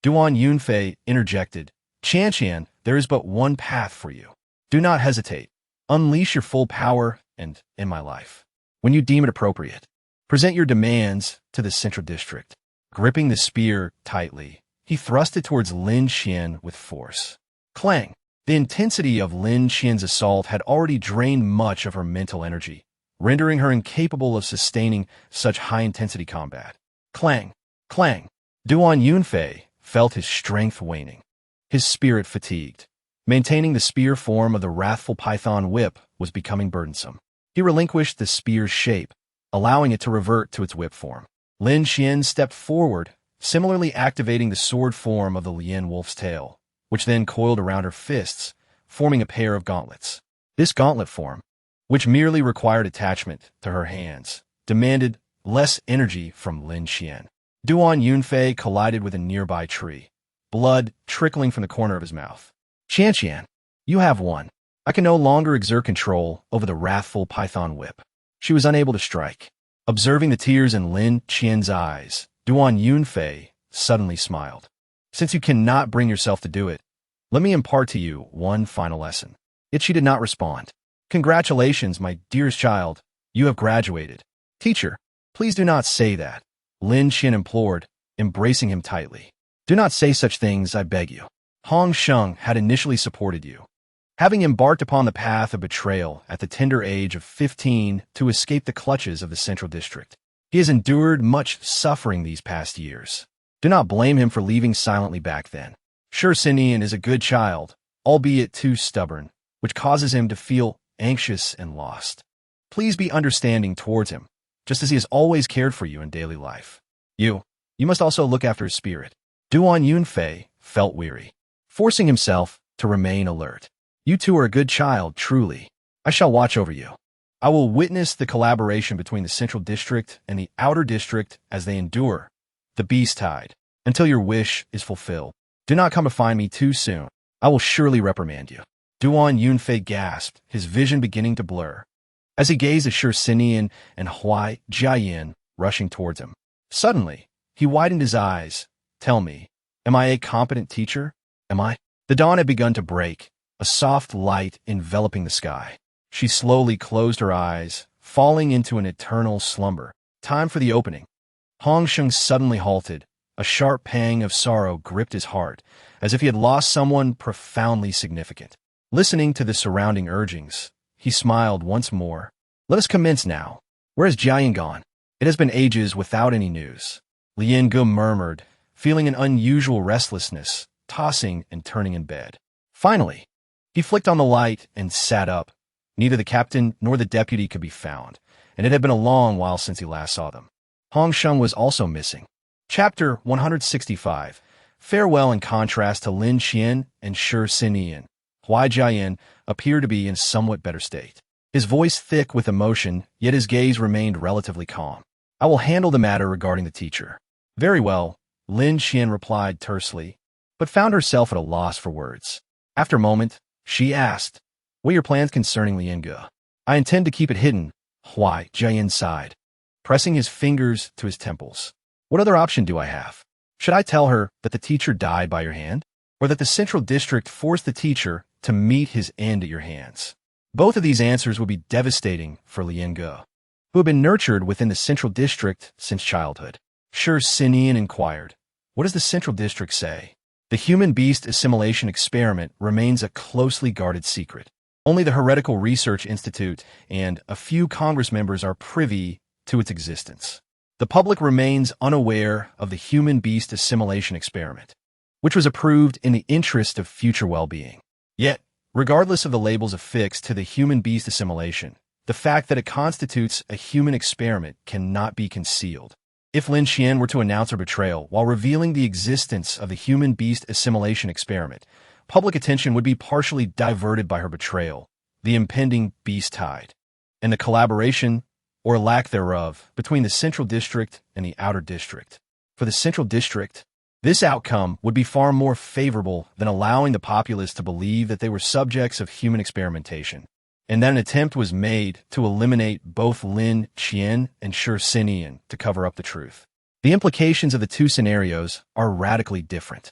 Duan Yunfei interjected. Qian, there is but one path for you. Do not hesitate. Unleash your full power and, in my life, when you deem it appropriate, present your demands to the Central District. Gripping the spear tightly, he thrust it towards Lin Qian with force. Clang! The intensity of Lin Qian's assault had already drained much of her mental energy, rendering her incapable of sustaining such high-intensity combat. Clang! Clang! Duan Yunfei felt his strength waning, his spirit fatigued. Maintaining the spear form of the wrathful python whip was becoming burdensome. He relinquished the spear's shape, allowing it to revert to its whip form. Lin Qian stepped forward, similarly activating the sword form of the Lian wolf's tail, which then coiled around her fists, forming a pair of gauntlets. This gauntlet form, which merely required attachment to her hands, demanded less energy from Lin Qian. Duan Yunfei collided with a nearby tree, blood trickling from the corner of his mouth. Qian, you have won. I can no longer exert control over the wrathful python whip. She was unable to strike. Observing the tears in Lin Qian's eyes, Duan Yunfei suddenly smiled. Since you cannot bring yourself to do it, let me impart to you one final lesson. Yet she did not respond. Congratulations, my dearest child. You have graduated. Teacher, please do not say that. Lin Qian implored, embracing him tightly. Do not say such things, I beg you. Hong Sheng had initially supported you. Having embarked upon the path of betrayal at the tender age of 15 to escape the clutches of the Central District, he has endured much suffering these past years. Do not blame him for leaving silently back then. Shi Xinyan is a good child, albeit too stubborn, which causes him to feel anxious and lost. Please be understanding towards him, just as he has always cared for you in daily life. You must also look after his spirit. Duan Yunfei felt weary, forcing himself to remain alert. You two are a good child, truly. I shall watch over you. I will witness the collaboration between the Central District and the Outer District as they endure the beast tide, until your wish is fulfilled. Do not come to find me too soon. I will surely reprimand you. Duan Yunfei gasped, his vision beginning to blur, as he gazed at Shi Xinyan and Huai Jian rushing towards him. Suddenly, he widened his eyes. Tell me, am I a competent teacher? Am I? The dawn had begun to break, a soft light enveloping the sky. She slowly closed her eyes, falling into an eternal slumber. Time for the opening. Hong Sheng suddenly halted. A sharp pang of sorrow gripped his heart, as if he had lost someone profoundly significant. Listening to the surrounding urgings, he smiled once more. Let us commence now. Where has Jian gone? It has been ages without any news. Lian Ge murmured, feeling an unusual restlessness, tossing and turning in bed. Finally, he flicked on the light and sat up. Neither the captain nor the deputy could be found, and it had been a long while since he last saw them. Hong Sheng was also missing. Chapter 165. Farewell. In contrast to Lin Qian and Shi Xinyan, Huai Jian appeared to be in somewhat better state. His voice thick with emotion, yet his gaze remained relatively calm. I will handle the matter regarding the teacher. Very well, Lin Qian replied tersely, but found herself at a loss for words. After a moment, she asked, what are your plans concerning Lian Ge? I intend to keep it hidden, Huai Jian sighed, pressing his fingers to his temples. What other option do I have? Should I tell her that the teacher died by your hand? Or that the Central District forced the teacher to meet his end at your hands? Both of these answers would be devastating for Lian Ge, who had been nurtured within the Central District since childhood. Shi Xinyan inquired, what does the Central District say? The human-beast assimilation experiment remains a closely guarded secret. Only the Heretical Research Institute and a few Congress members are privy to its existence. The public remains unaware of the human-beast assimilation experiment, which was approved in the interest of future well-being. Yet, regardless of the labels affixed to the human-beast assimilation, the fact that it constitutes a human experiment cannot be concealed. If Lin Qian were to announce her betrayal while revealing the existence of the human-beast assimilation experiment, public attention would be partially diverted by her betrayal, the impending beast tide, and the collaboration, or lack thereof, between the Central District and the Outer District. For the Central District, this outcome would be far more favorable than allowing the populace to believe that they were subjects of human experimentation, and that an attempt was made to eliminate both Lin Qian and Shi Xinian to cover up the truth. The implications of the two scenarios are radically different.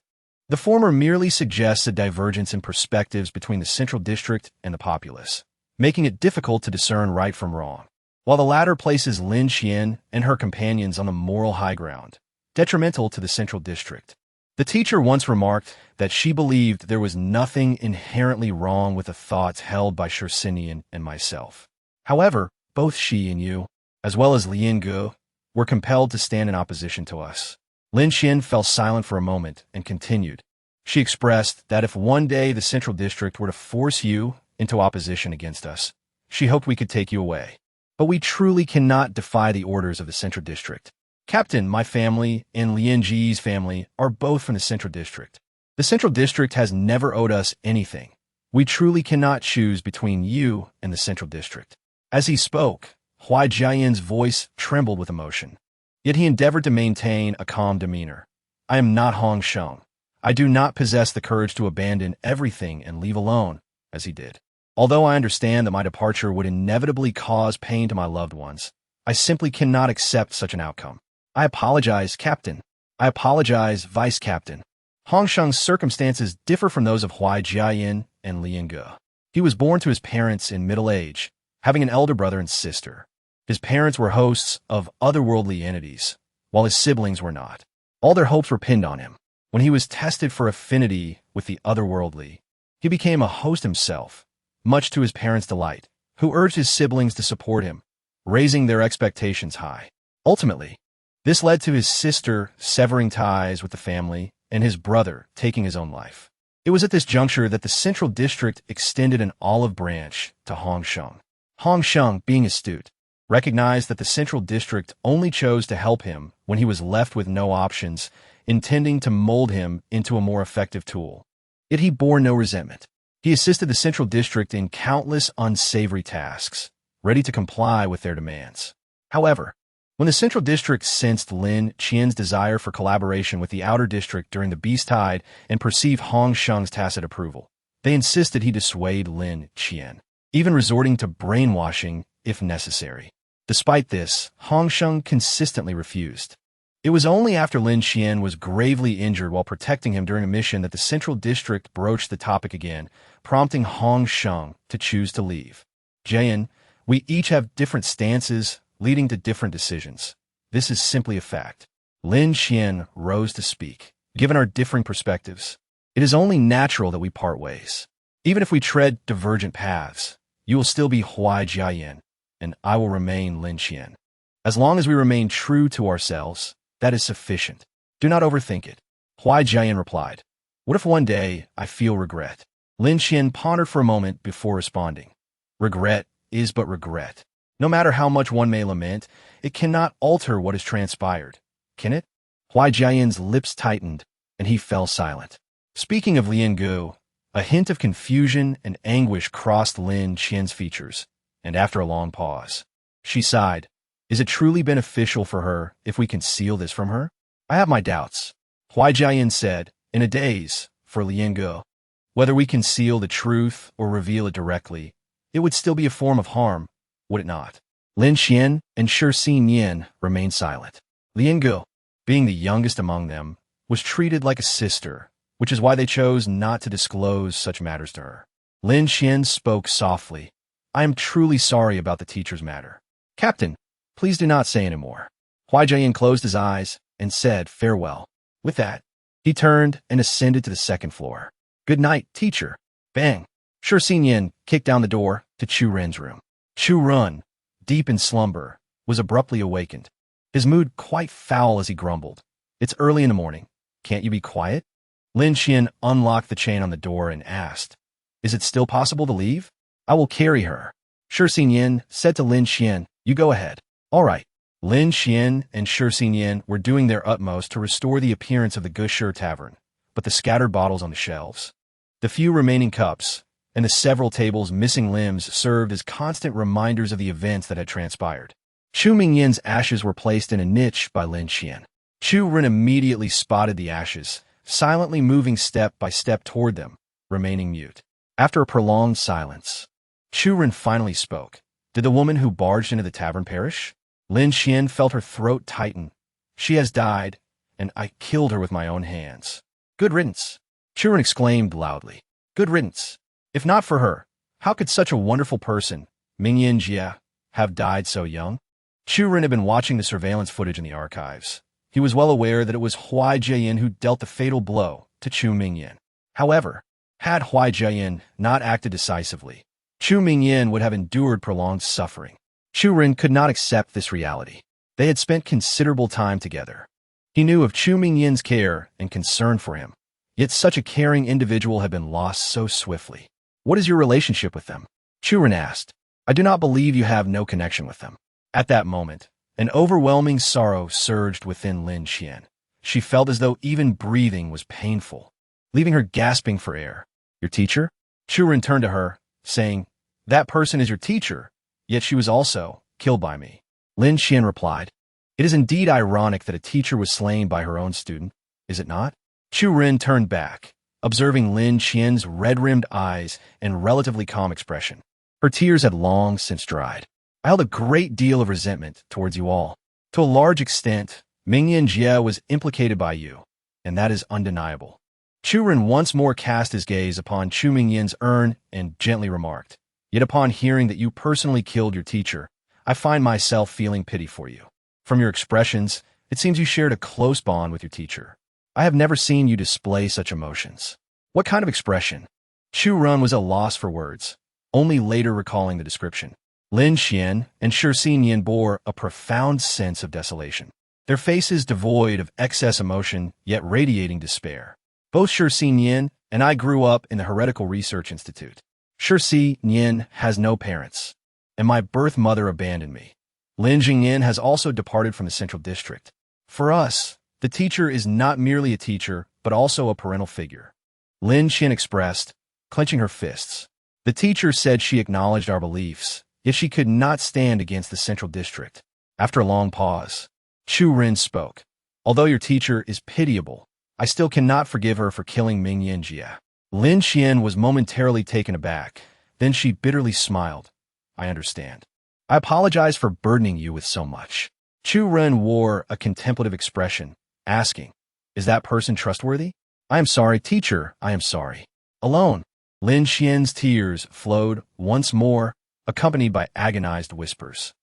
The former merely suggests a divergence in perspectives between the Central District and the populace, making it difficult to discern right from wrong, while the latter places Lin Qian and her companions on the moral high ground, detrimental to the Central District. The teacher once remarked that she believed there was nothing inherently wrong with the thoughts held by Shi Xinian and myself. However, both she and you, as well as Lian Gu, were compelled to stand in opposition to us. Lin Qian fell silent for a moment and continued. She expressed that if one day the Central District were to force you into opposition against us, she hoped we could take you away. But we truly cannot defy the orders of the Central District. Captain, my family, and Lian Ji's family are both from the Central District. The Central District has never owed us anything. We truly cannot choose between you and the Central District. As he spoke, Huai Jiayan's voice trembled with emotion. Yet he endeavored to maintain a calm demeanor. I am not Hong Sheng. I do not possess the courage to abandon everything and leave alone, as he did. Although I understand that my departure would inevitably cause pain to my loved ones, I simply cannot accept such an outcome. I apologize, Captain. I apologize, Vice Captain. Hong Sheng's circumstances differ from those of Huai Jiayan and Lian Ge. He was born to his parents in middle age, having an elder brother and sister. His parents were hosts of otherworldly entities, while his siblings were not. All their hopes were pinned on him. When he was tested for affinity with the otherworldly, he became a host himself, much to his parents' delight, who urged his siblings to support him, raising their expectations high. Ultimately, this led to his sister severing ties with the family and his brother taking his own life. It was at this juncture that the Central District extended an olive branch to Hong Sheng. Hong Sheng, being astute, recognized that the Central District only chose to help him when he was left with no options, intending to mold him into a more effective tool. Yet he bore no resentment. He assisted the Central District in countless unsavory tasks, ready to comply with their demands. However, when the Central District sensed Lin Qian's desire for collaboration with the Outer District during the Beast Tide and perceived Hong Sheng's tacit approval, they insisted he dissuade Lin Qian, even resorting to brainwashing if necessary. Despite this, Hong Sheng consistently refused. It was only after Lin Qian was gravely injured while protecting him during a mission that the Central District broached the topic again, prompting Hong Sheng to choose to leave. Jian, we each have different stances, leading to different decisions. This is simply a fact. Lin Qian rose to speak. Given our differing perspectives, it is only natural that we part ways. Even if we tread divergent paths, you will still be Huai Jiayan, and I will remain Lin Qian. As long as we remain true to ourselves, that is sufficient. Do not overthink it. Huai Jiayan replied. What if one day I feel regret? Lin Qian pondered for a moment before responding. Regret is but regret. No matter how much one may lament, it cannot alter what has transpired, can it? Huai Jiayan's lips tightened, and he fell silent. Speaking of Lian Gu, a hint of confusion and anguish crossed Lin Qian's features, and after a long pause, she sighed. Is it truly beneficial for her if we conceal this from her? I have my doubts. Huai Jiayan said, in a daze, for Lian Gu. Whether we conceal the truth or reveal it directly, it would still be a form of harm, would it not? Lin Qian and Shi Xinian remained silent. Lian Gu, being the youngest among them, was treated like a sister, which is why they chose not to disclose such matters to her. Lin Qian spoke softly. I am truly sorry about the teacher's matter. Captain, please do not say any more. Huai Jiayan closed his eyes and said farewell. With that, He turned and ascended to the second floor. "Good night, teacher." Bang! Shi Xinyan kicked down the door to Chu Ren's room. Chu Ren, deep in slumber, was abruptly awakened, his mood quite foul as he grumbled. "It's early in the morning. Can't you be quiet?" Lin Xian unlocked the chain on the door and asked, "Is it still possible to leave?" "I will carry her." Shi Xinyan said to Lin Xian, "You go ahead." "All right." Lin Xian and Shi Xinyan were doing their utmost to restore the appearance of the Gushi tavern, but the scattered bottles on the shelves, the few remaining cups, and the several tables missing limbs served as constant reminders of the events that had transpired. Chu Mingyan's ashes were placed in a niche by Lin Xian. Chu Ren immediately spotted the ashes, silently moving step by step toward them, remaining mute. After a prolonged silence, Chu Ren finally spoke. "Did the woman who barged into the tavern perish?" Lin Xian felt her throat tighten. "She has died, and I killed her with my own hands." "Good riddance!" Chu Ren exclaimed loudly. "Good riddance! If not for her, how could such a wonderful person, Mingyan Jia, have died so young?" Chu Ren had been watching the surveillance footage in the archives. He was well aware that it was Huai Jiayin who dealt the fatal blow to Chu Mingyan. However, had Huai Jiayin not acted decisively, Chu Mingyan would have endured prolonged suffering. Chu Ren could not accept this reality. They had spent considerable time together. He knew of Chu Mingyan's care and concern for him, yet such a caring individual had been lost so swiftly. "What is your relationship with them?" Chu Ren asked. "I do not believe you have no connection with them." At that moment, an overwhelming sorrow surged within Lin Xian. She felt as though even breathing was painful, leaving her gasping for air. "Your teacher?" Chu Ren turned to her, saying, "That person is your teacher, yet she was also killed by me." Lin Xian replied, "It is indeed ironic that a teacher was slain by her own student, is it not?" Chu Ren turned back, observing Lin Xian's red-rimmed eyes and relatively calm expression. Her tears had long since dried. "I held a great deal of resentment towards you all. To a large extent, Mingyan Jia was implicated by you, and that is undeniable." Chu Ren once more cast his gaze upon Chu Mingyan's urn and gently remarked, "Yet upon hearing that you personally killed your teacher, I find myself feeling pity for you. From your expressions, it seems you shared a close bond with your teacher. I have never seen you display such emotions." "What kind of expression?" Chu Ren was at a loss for words, only later recalling the description. Lin Xian and Shi Xinyan bore a profound sense of desolation, their faces devoid of excess emotion yet radiating despair. "Both Shi Xinyan and I grew up in the Heretical Research Institute. Shi Xinyan has no parents, and my birth mother abandoned me. Lin Jingyan has also departed from the Central District. For us, the teacher is not merely a teacher, but also a parental figure." Lin Xian expressed, clenching her fists. "The teacher said she acknowledged our beliefs, yet she could not stand against the Central District." After a long pause, Chu Ren spoke. "Although your teacher is pitiable, I still cannot forgive her for killing Mingyan Jia." Lin Xian was momentarily taken aback. Then she bitterly smiled. "I understand. I apologize for burdening you with so much." Chu Ren wore a contemplative expression, asking, "Is that person trustworthy?" "I am sorry, teacher, I am sorry." Alone, Lin Xian's tears flowed once more, accompanied by agonized whispers.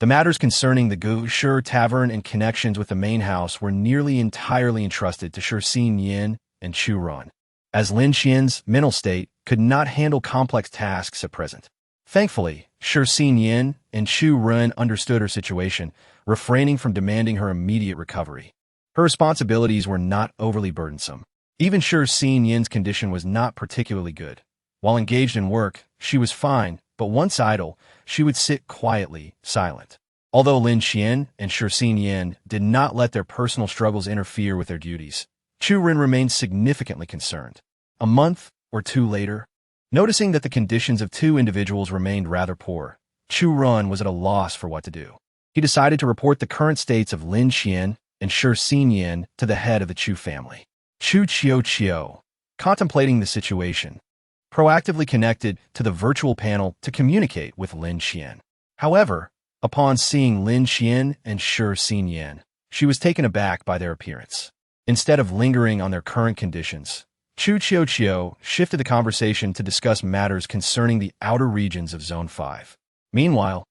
The matters concerning the Gushi Tavern and connections with the main house were nearly entirely entrusted to Shi Xinyan and Chu Ren, as Lin Xian's mental state could not handle complex tasks at present. Thankfully, Shi Xinyan and Chu Ren understood her situation, refraining from demanding her immediate recovery. Her responsibilities were not overly burdensome. Even Shi Xinyan's condition was not particularly good. While engaged in work, she was fine, but once idle, she would sit quietly, silent. Although Lin Xian and Shi Xinyan did not let their personal struggles interfere with their duties, Chu Ren remained significantly concerned. A month or two later, noticing that the conditions of two individuals remained rather poor, Chu Ren was at a loss for what to do. He decided to report the current states of Lin Xian and Shi Xinyan to the head of the Chu family. Chu Qiu, contemplating the situation, proactively connected to the virtual panel to communicate with Lin Xian. However, upon seeing Lin Xian and Shi Xinyan, she was taken aback by their appearance. Instead of lingering on their current conditions, Chu Qiu shifted the conversation to discuss matters concerning the outer regions of Zone 5. Meanwhile,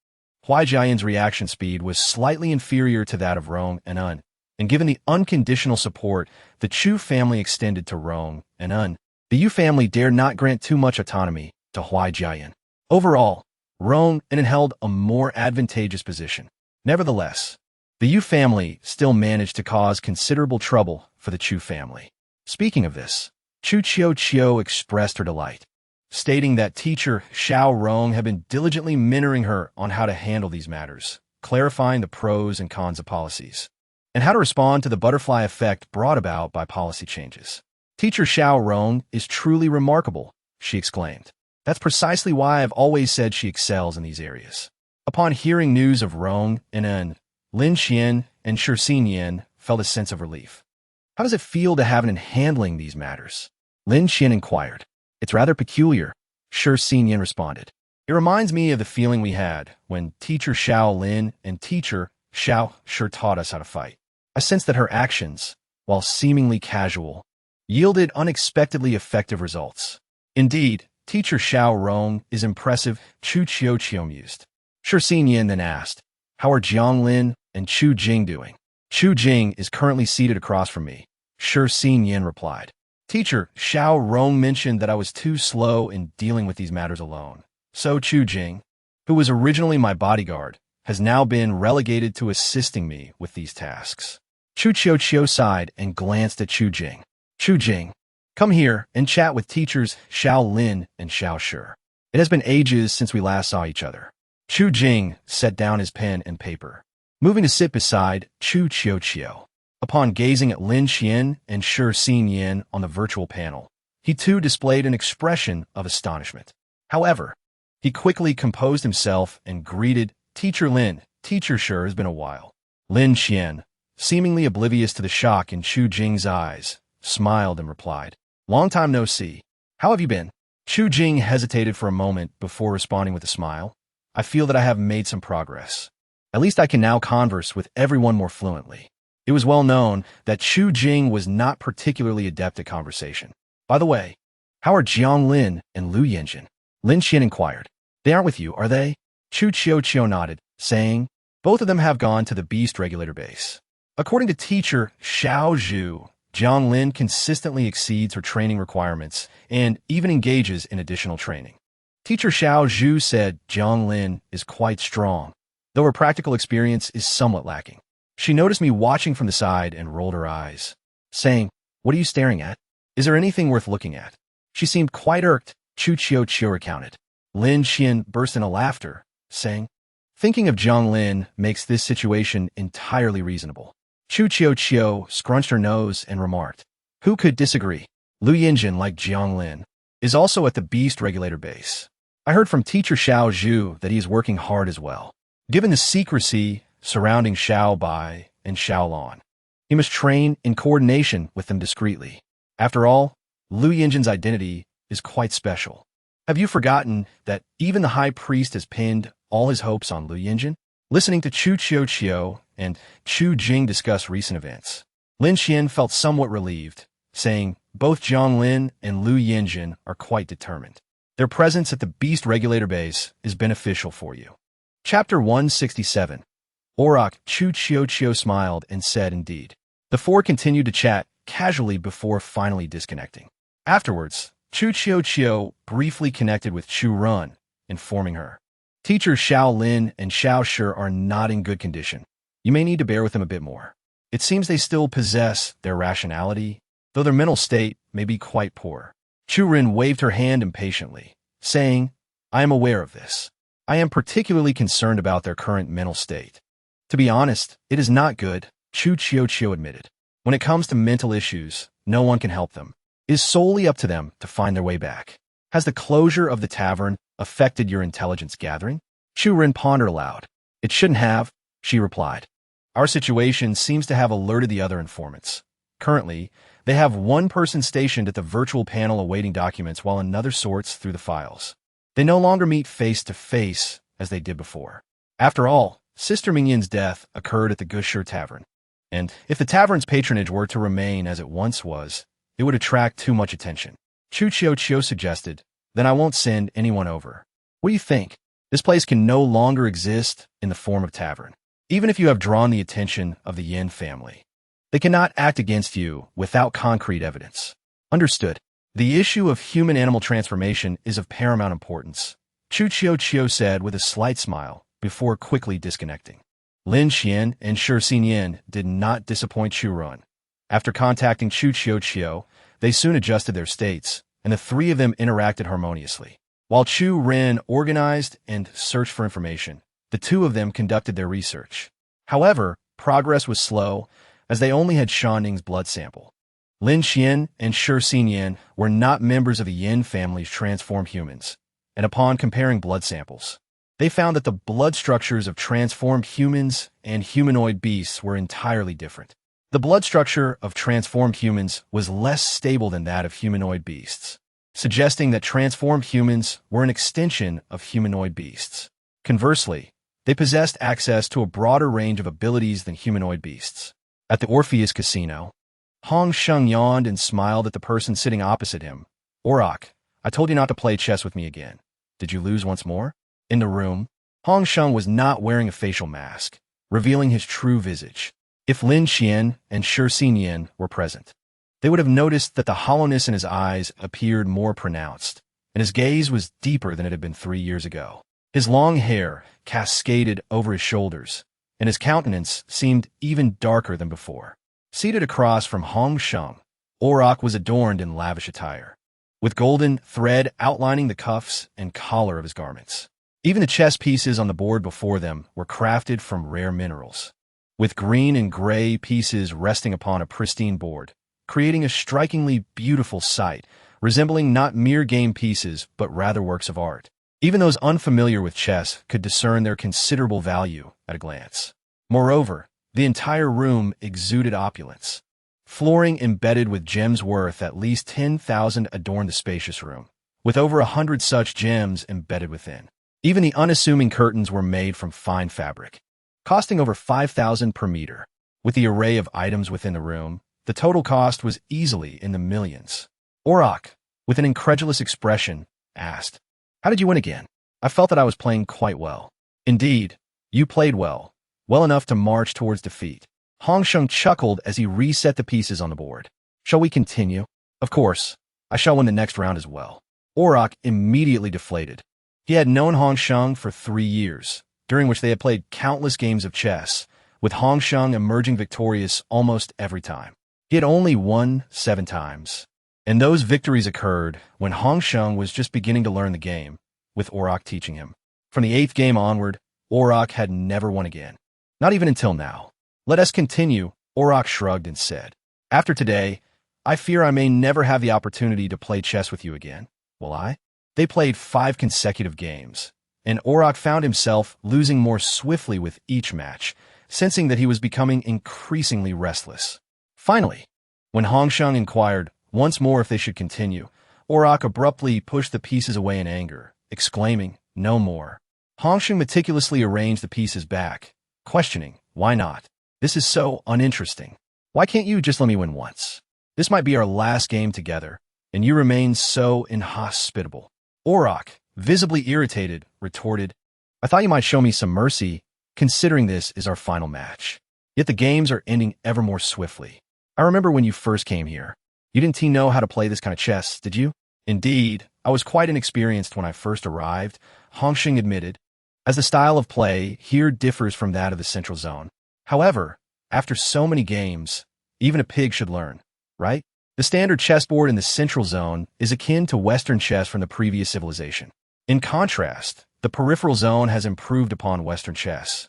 Huai Jiayan's reaction speed was slightly inferior to that of Rong and Un, and given the unconditional support the Chu family extended to Rong and Un, the Yu family dared not grant too much autonomy to Huai Jiayan. Overall, Rong and Un held a more advantageous position. Nevertheless, the Yu family still managed to cause considerable trouble for the Chu family. Speaking of this, Chu Chiu expressed her delight, stating that teacher Xiao Rong had been diligently mentoring her on how to handle these matters, clarifying the pros and cons of policies, and how to respond to the butterfly effect brought about by policy changes. Teacher Xiao Rong is truly remarkable, she exclaimed. That's precisely why I've always said she excels in these areas. Upon hearing news of Rong and Un, Lin Xian and Shi Xinyan felt a sense of relief. How does it feel to have an in handling these matters? Lin Xian inquired. It's rather peculiar, Shi Xinyan responded. It reminds me of the feeling we had when teacher Xiao Lin and teacher Xiao Shi taught us how to fight. I sensed that her actions, while seemingly casual, yielded unexpectedly effective results. Indeed, teacher Xiao Rong is impressive, Chu Chiu mused. Shi Xinyan then asked, how are Jiang Lin and Chu Jing doing? Chu Jing is currently seated across from me, Shi Xinyan replied. Teacher Xiao Rong mentioned that I was too slow in dealing with these matters alone. So Chu Jing, who was originally my bodyguard, has now been relegated to assisting me with these tasks. Chu Chiu sighed and glanced at Chu Jing. Chu Jing, come here and chat with teachers Xiao Lin and Xiao Shi. It has been ages since we last saw each other. Chu Jing set down his pen and paper, moving to sit beside Chu Chiu. Upon gazing at Lin Xian and Shi Xinyan on the virtual panel, he too displayed an expression of astonishment. However, he quickly composed himself and greeted Teacher Lin. Teacher Shi, has been a while. Lin Xian, seemingly oblivious to the shock in Chu Jing's eyes, smiled and replied, long time no see. How have you been? Chu Jing hesitated for a moment before responding with a smile. I feel that I have made some progress. At least I can now converse with everyone more fluently. It was well known that Chu Jing was not particularly adept at conversation. By the way, how are Jiang Lin and Lu Yinjin? Lin Xian inquired. They aren't with you, are they? Chu Chiu nodded, saying, both of them have gone to the beast regulator base. According to teacher Xiao Zhu, Jiang Lin consistently exceeds her training requirements and even engages in additional training. Teacher Xiao Zhu said Jiang Lin is quite strong, though her practical experience is somewhat lacking. She noticed me watching from the side and rolled her eyes, saying, what are you staring at? Is there anything worth looking at? She seemed quite irked, Chu Chiu recounted. Lin Xian burst into laughter, saying, thinking of Jiang Lin makes this situation entirely reasonable. Chu Chiu scrunched her nose and remarked, who could disagree? Lu Yinjin, like Jiang Lin, is also at the beast regulator base. I heard from teacher Xiao Zhu that he is working hard as well. Given the secrecy surrounding Xiao Bai and Xiao Lan, he must train in coordination with them discreetly. After all, Lu Yinjin's identity is quite special. Have you forgotten that even the high priest has pinned all his hopes on Lu Yinjin? Listening to Chu Chiu and Chu Jing discuss recent events, Lin Xian felt somewhat relieved, saying both Jiang Lin and Lu Yinjin are quite determined. Their presence at the beast regulator base is beneficial for you. Chapter 167. Auroch. Chu Chiu smiled and said indeed. The four continued to chat casually before finally disconnecting. Afterwards, Chu Chiu briefly connected with Chu Run, informing her. Teachers Xiao Lin and Xiao Shi are not in good condition. You may need to bear with them a bit more. It seems they still possess their rationality, though their mental state may be quite poor. Chu Rin waved her hand impatiently, saying, I am aware of this. I am particularly concerned about their current mental state. To be honest, it is not good, Chu Chiu admitted. When it comes to mental issues, no one can help them. It is solely up to them to find their way back. Has the closure of the tavern affected your intelligence gathering? Chu Rin pondered aloud. It shouldn't have, she replied. Our situation seems to have alerted the other informants. Currently, they have one person stationed at the virtual panel awaiting documents while another sorts through the files. They no longer meet face to face as they did before. After all, Sister Mingyin's death occurred at the Gusher Tavern, and if the tavern's patronage were to remain as it once was, it would attract too much attention. Chu Chiu suggested, then I won't send anyone over. What do you think? This place can no longer exist in the form of tavern, even if you have drawn the attention of the Yin family. They cannot act against you without concrete evidence. Understood. The issue of human-animal transformation is of paramount importance, Chu Chiu said with a slight smile before quickly disconnecting. Lin Xian and Shi Xinyan did not disappoint Chu Run. After contacting Chu Chiu, they soon adjusted their states, and the three of them interacted harmoniously. While Chu Ren organized and searched for information, the two of them conducted their research. However, progress was slow, as they only had Shan Ning's blood sample. Lin Xian and Shi Xinyan were not members of the Yin family's transformed humans, and upon comparing blood samples, they found that the blood structures of transformed humans and humanoid beasts were entirely different. The blood structure of transformed humans was less stable than that of humanoid beasts, suggesting that transformed humans were an extension of humanoid beasts. Conversely, they possessed access to a broader range of abilities than humanoid beasts. At the Orpheus Casino, Hong Sheng yawned and smiled at the person sitting opposite him. Auroch, I told you not to play chess with me again. Did you lose once more? In the room, Hong Sheng was not wearing a facial mask, revealing his true visage. If Lin Xian and Shi Xinyan were present, they would have noticed that the hollowness in his eyes appeared more pronounced, and his gaze was deeper than it had been 3 years ago. His long hair cascaded over his shoulders, and his countenance seemed even darker than before. Seated across from Hong Sheng, Auroch was adorned in lavish attire, with golden thread outlining the cuffs and collar of his garments. Even the chess pieces on the board before them were crafted from rare minerals, with green and gray pieces resting upon a pristine board, creating a strikingly beautiful sight, resembling not mere game pieces but rather works of art. Even those unfamiliar with chess could discern their considerable value at a glance. Moreover, the entire room exuded opulence. Flooring embedded with gems worth at least 10,000 adorned the spacious room, with over 100 such gems embedded within. Even the unassuming curtains were made from fine fabric, costing over 5,000 per meter. With the array of items within the room, the total cost was easily in the millions. Auroch, with an incredulous expression, asked, How did you win again? I felt that I was playing quite well. Indeed, you played well enough to march towards defeat. Hong Sheng chuckled as he reset the pieces on the board. Shall we continue? Of course, I shall win the next round as well. Auroch immediately deflated. He had known Hong Sheng for 3 years, during which they had played countless games of chess, with Hong Sheng emerging victorious almost every time. He had only won 7 times, and those victories occurred when Hong Sheng was just beginning to learn the game, with Auroch teaching him. From the 8th game onward, Auroch had never won again. Not even until now. Let us continue, Auroch shrugged and said. After today, I fear I may never have the opportunity to play chess with you again. Will I? They played 5 consecutive games, and Auroch found himself losing more swiftly with each match, sensing that he was becoming increasingly restless. Finally, when Hong Sheng inquired once more if they should continue, Auroch abruptly pushed the pieces away in anger, exclaiming, No more. Hong Sheng meticulously arranged the pieces back, questioning, Why not? This is so uninteresting. Why can't you just let me win once? This might be our last game together, and you remain so inhospitable. Auroch, visibly irritated, retorted, I thought you might show me some mercy, considering this is our final match. Yet the games are ending ever more swiftly. I remember when you first came here. You didn't know how to play this kind of chess, did you? Indeed, I was quite inexperienced when I first arrived, Hong Sheng admitted, as the style of play here differs from that of the Central Zone. However, after so many games, even a pig should learn, right? The standard chessboard in the Central Zone is akin to Western chess from the previous civilization. In contrast, the Peripheral Zone has improved upon Western chess,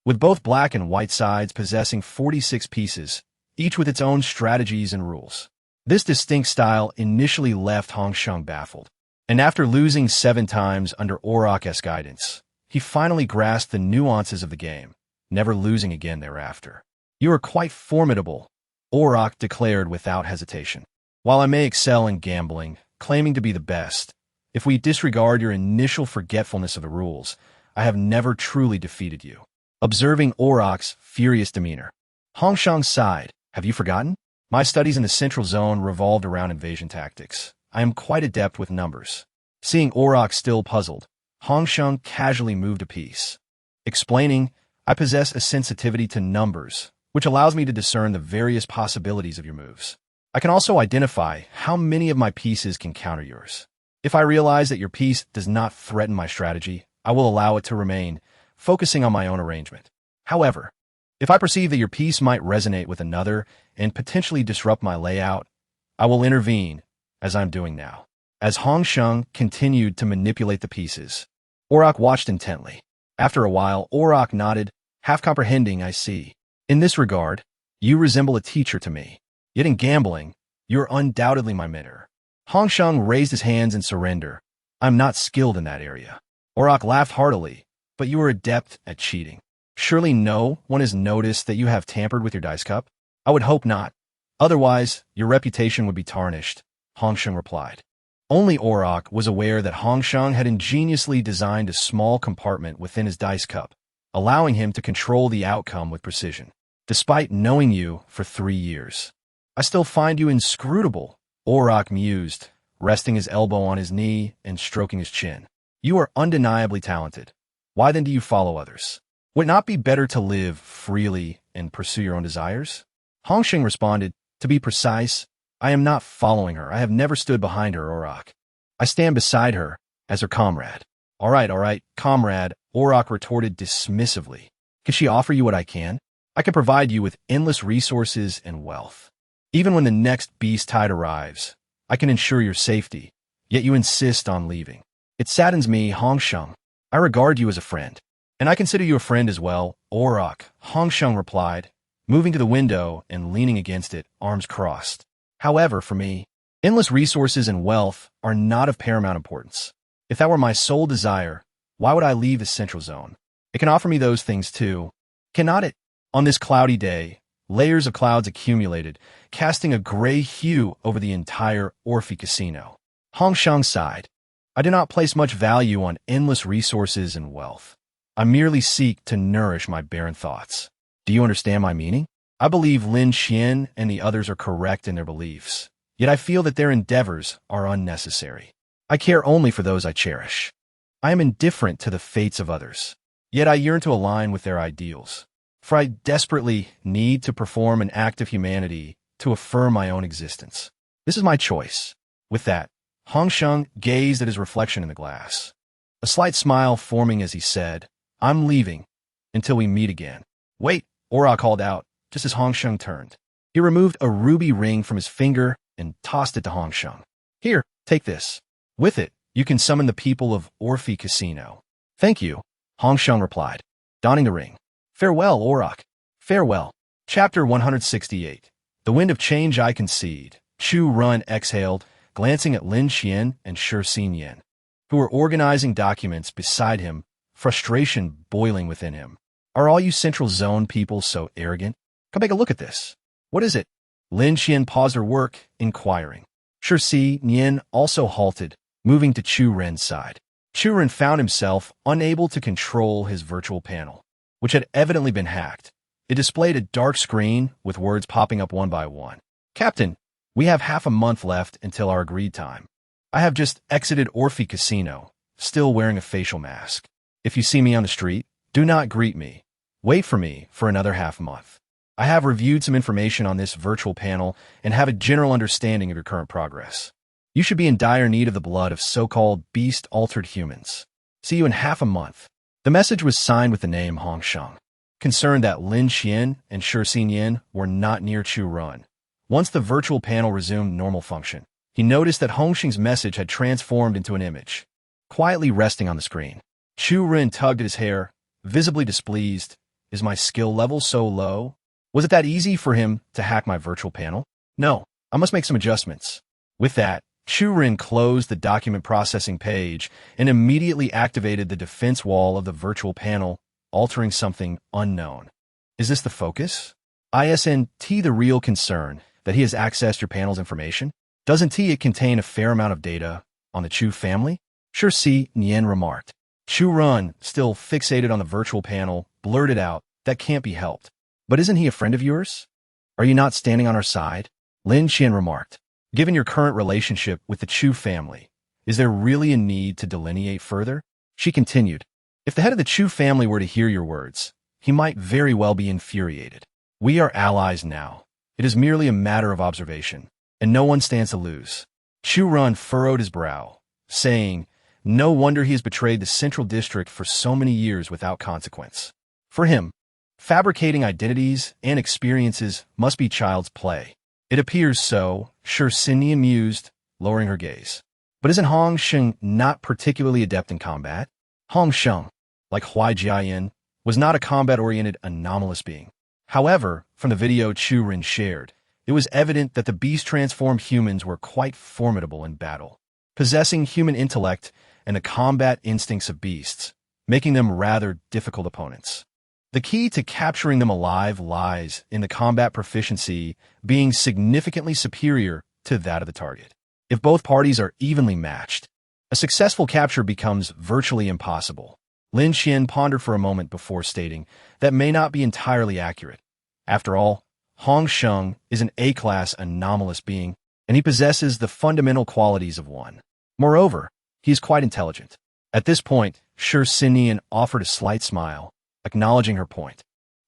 with both black and white sides possessing 46 pieces, each with its own strategies and rules. This distinct style initially left Hong Sheng baffled, and after losing 7 times under Auroch's guidance, he finally grasped the nuances of the game, never losing again thereafter. You are quite formidable, Auroch declared without hesitation. While I may excel in gambling, claiming to be the best, if we disregard your initial forgetfulness of the rules, I have never truly defeated you. Observing Auroch's furious demeanor, Hong Sheng sighed. Have you forgotten? My studies in the Central Zone revolved around invasion tactics. I am quite adept with numbers. Seeing Auroch still puzzled, Hong Sheng casually moved a piece, explaining, I possess a sensitivity to numbers, which allows me to discern the various possibilities of your moves. I can also identify how many of my pieces can counter yours. If I realize that your piece does not threaten my strategy, I will allow it to remain, focusing on my own arrangement. However, if I perceive that your piece might resonate with another and potentially disrupt my layout, I will intervene, as I'm doing now. As Hong Sheng continued to manipulate the pieces, Auroch watched intently. After a while, Auroch nodded, half comprehending. I see. In this regard, you resemble a teacher to me. Yet in gambling, you're undoubtedly my mentor. Hong Sheng raised his hands in surrender. I'm not skilled in that area. Auroch laughed heartily, but you are adept at cheating. Surely no one has noticed that you have tampered with your dice cup? I would hope not. Otherwise, your reputation would be tarnished, Hong Sheng replied. Only Auroch was aware that Hong Sheng had ingeniously designed a small compartment within his dice cup, allowing him to control the outcome with precision. Despite knowing you for 3 years, I still find you inscrutable, Auroch mused, resting his elbow on his knee and stroking his chin. You are undeniably talented. Why then do you follow others? Would it not be better to live freely and pursue your own desires? Hong Sheng responded, to be precise, I am not following her. I have never stood behind her, Auroch. I stand beside her as her comrade. All right, comrade, Auroch retorted dismissively. Can she offer you what I can? I can provide you with endless resources and wealth. Even when the next beast tide arrives, I can ensure your safety, yet you insist on leaving. It saddens me, Hong Sheng. I regard you as a friend, and I consider you a friend as well, Auroch, Hong Sheng replied, moving to the window and leaning against it, arms crossed. However, for me, endless resources and wealth are not of paramount importance. If that were my sole desire, why would I leave the central zone? It can offer me those things too, cannot it? On this cloudy day, layers of clouds accumulated, casting a gray hue over the entire Orphe casino. Hong Sheng sighed. I do not place much value on endless resources and wealth. I merely seek to nourish my barren thoughts. Do you understand my meaning? I believe Lin Xian and the others are correct in their beliefs, yet I feel that their endeavors are unnecessary. I care only for those I cherish. I am indifferent to the fates of others, yet I yearn to align with their ideals, for I desperately need to perform an act of humanity to affirm my own existence. This is my choice. With that, Hong Sheng gazed at his reflection in the glass, a slight smile forming as he said, I'm leaving until we meet again. Wait, Auroch called out, just as Hong Sheng turned. He removed a ruby ring from his finger and tossed it to Hong Sheng. Here, take this. With it, you can summon the people of Orphe Casino. Thank you, Hong Sheng replied, donning the ring. Farewell, Auroch. Farewell. Chapter 168. The wind of change I concede. Chu Run exhaled, glancing at Lin Xian and Shi Xinyan, who were organizing documents beside him, frustration boiling within him. Are all you Central Zone people so arrogant? Come take a look at this. What is it? Lin Xian paused her work, inquiring. Shi Xinyan also halted, moving to Chu Ren's side. Chu Ren found himself unable to control his virtual panel, which had evidently been hacked. It displayed a dark screen with words popping up one by one. Captain, we have half a month left until our agreed time. I have just exited Orphe Casino, still wearing a facial mask. If you see me on the street, do not greet me. Wait for me for another half month. I have reviewed some information on this virtual panel and have a general understanding of your current progress. You should be in dire need of the blood of so-called beast-altered humans. See you in half a month. The message was signed with the name Hong Sheng. Concerned that Lin Xian and Shi Xinyan were not near Chu Run. Once the virtual panel resumed normal function, he noticed that Hong Sheng's message had transformed into an image, quietly resting on the screen. Chu Ren tugged at his hair, visibly displeased. Is my skill level so low? Was it that easy for him to hack my virtual panel? No, I must make some adjustments. With that, Chu Ren closed the document processing page and immediately activated the defense wall of the virtual panel, altering something unknown. Is this the focus? Isn't the real concern that he has accessed your panel's information? Doesn't it contain a fair amount of data on the Chu family? Shi Xinyan remarked. Chu Run, still fixated on the virtual panel, blurted out, that can't be helped. But isn't he a friend of yours? Are you not standing on our side? Lin Xian remarked. Given your current relationship with the Chu family, is there really a need to delineate further? She continued. If the head of the Chu family were to hear your words, he might very well be infuriated. We are allies now. It is merely a matter of observation, and no one stands to lose. Chu Run furrowed his brow, saying, no wonder he has betrayed the Central District for so many years without consequence. For him, fabricating identities and experiences must be child's play. It appears so, Sure Cindy mused, lowering her gaze. But isn't Hong Sheng not particularly adept in combat? Hong Sheng, like Huai Jiayan, was not a combat-oriented anomalous being. However, from the video Chu Rin shared, it was evident that the beast-transformed humans were quite formidable in battle, possessing human intellect and the combat instincts of beasts, making them rather difficult opponents. The key to capturing them alive lies in the combat proficiency being significantly superior to that of the target. If both parties are evenly matched, a successful capture becomes virtually impossible. Lin Qian pondered for a moment before stating that may not be entirely accurate. After all, Hong Sheng is an A-class anomalous being, and he possesses the fundamental qualities of one. Moreover, he is quite intelligent. At this point, Sure Sinian offered a slight smile, acknowledging her point.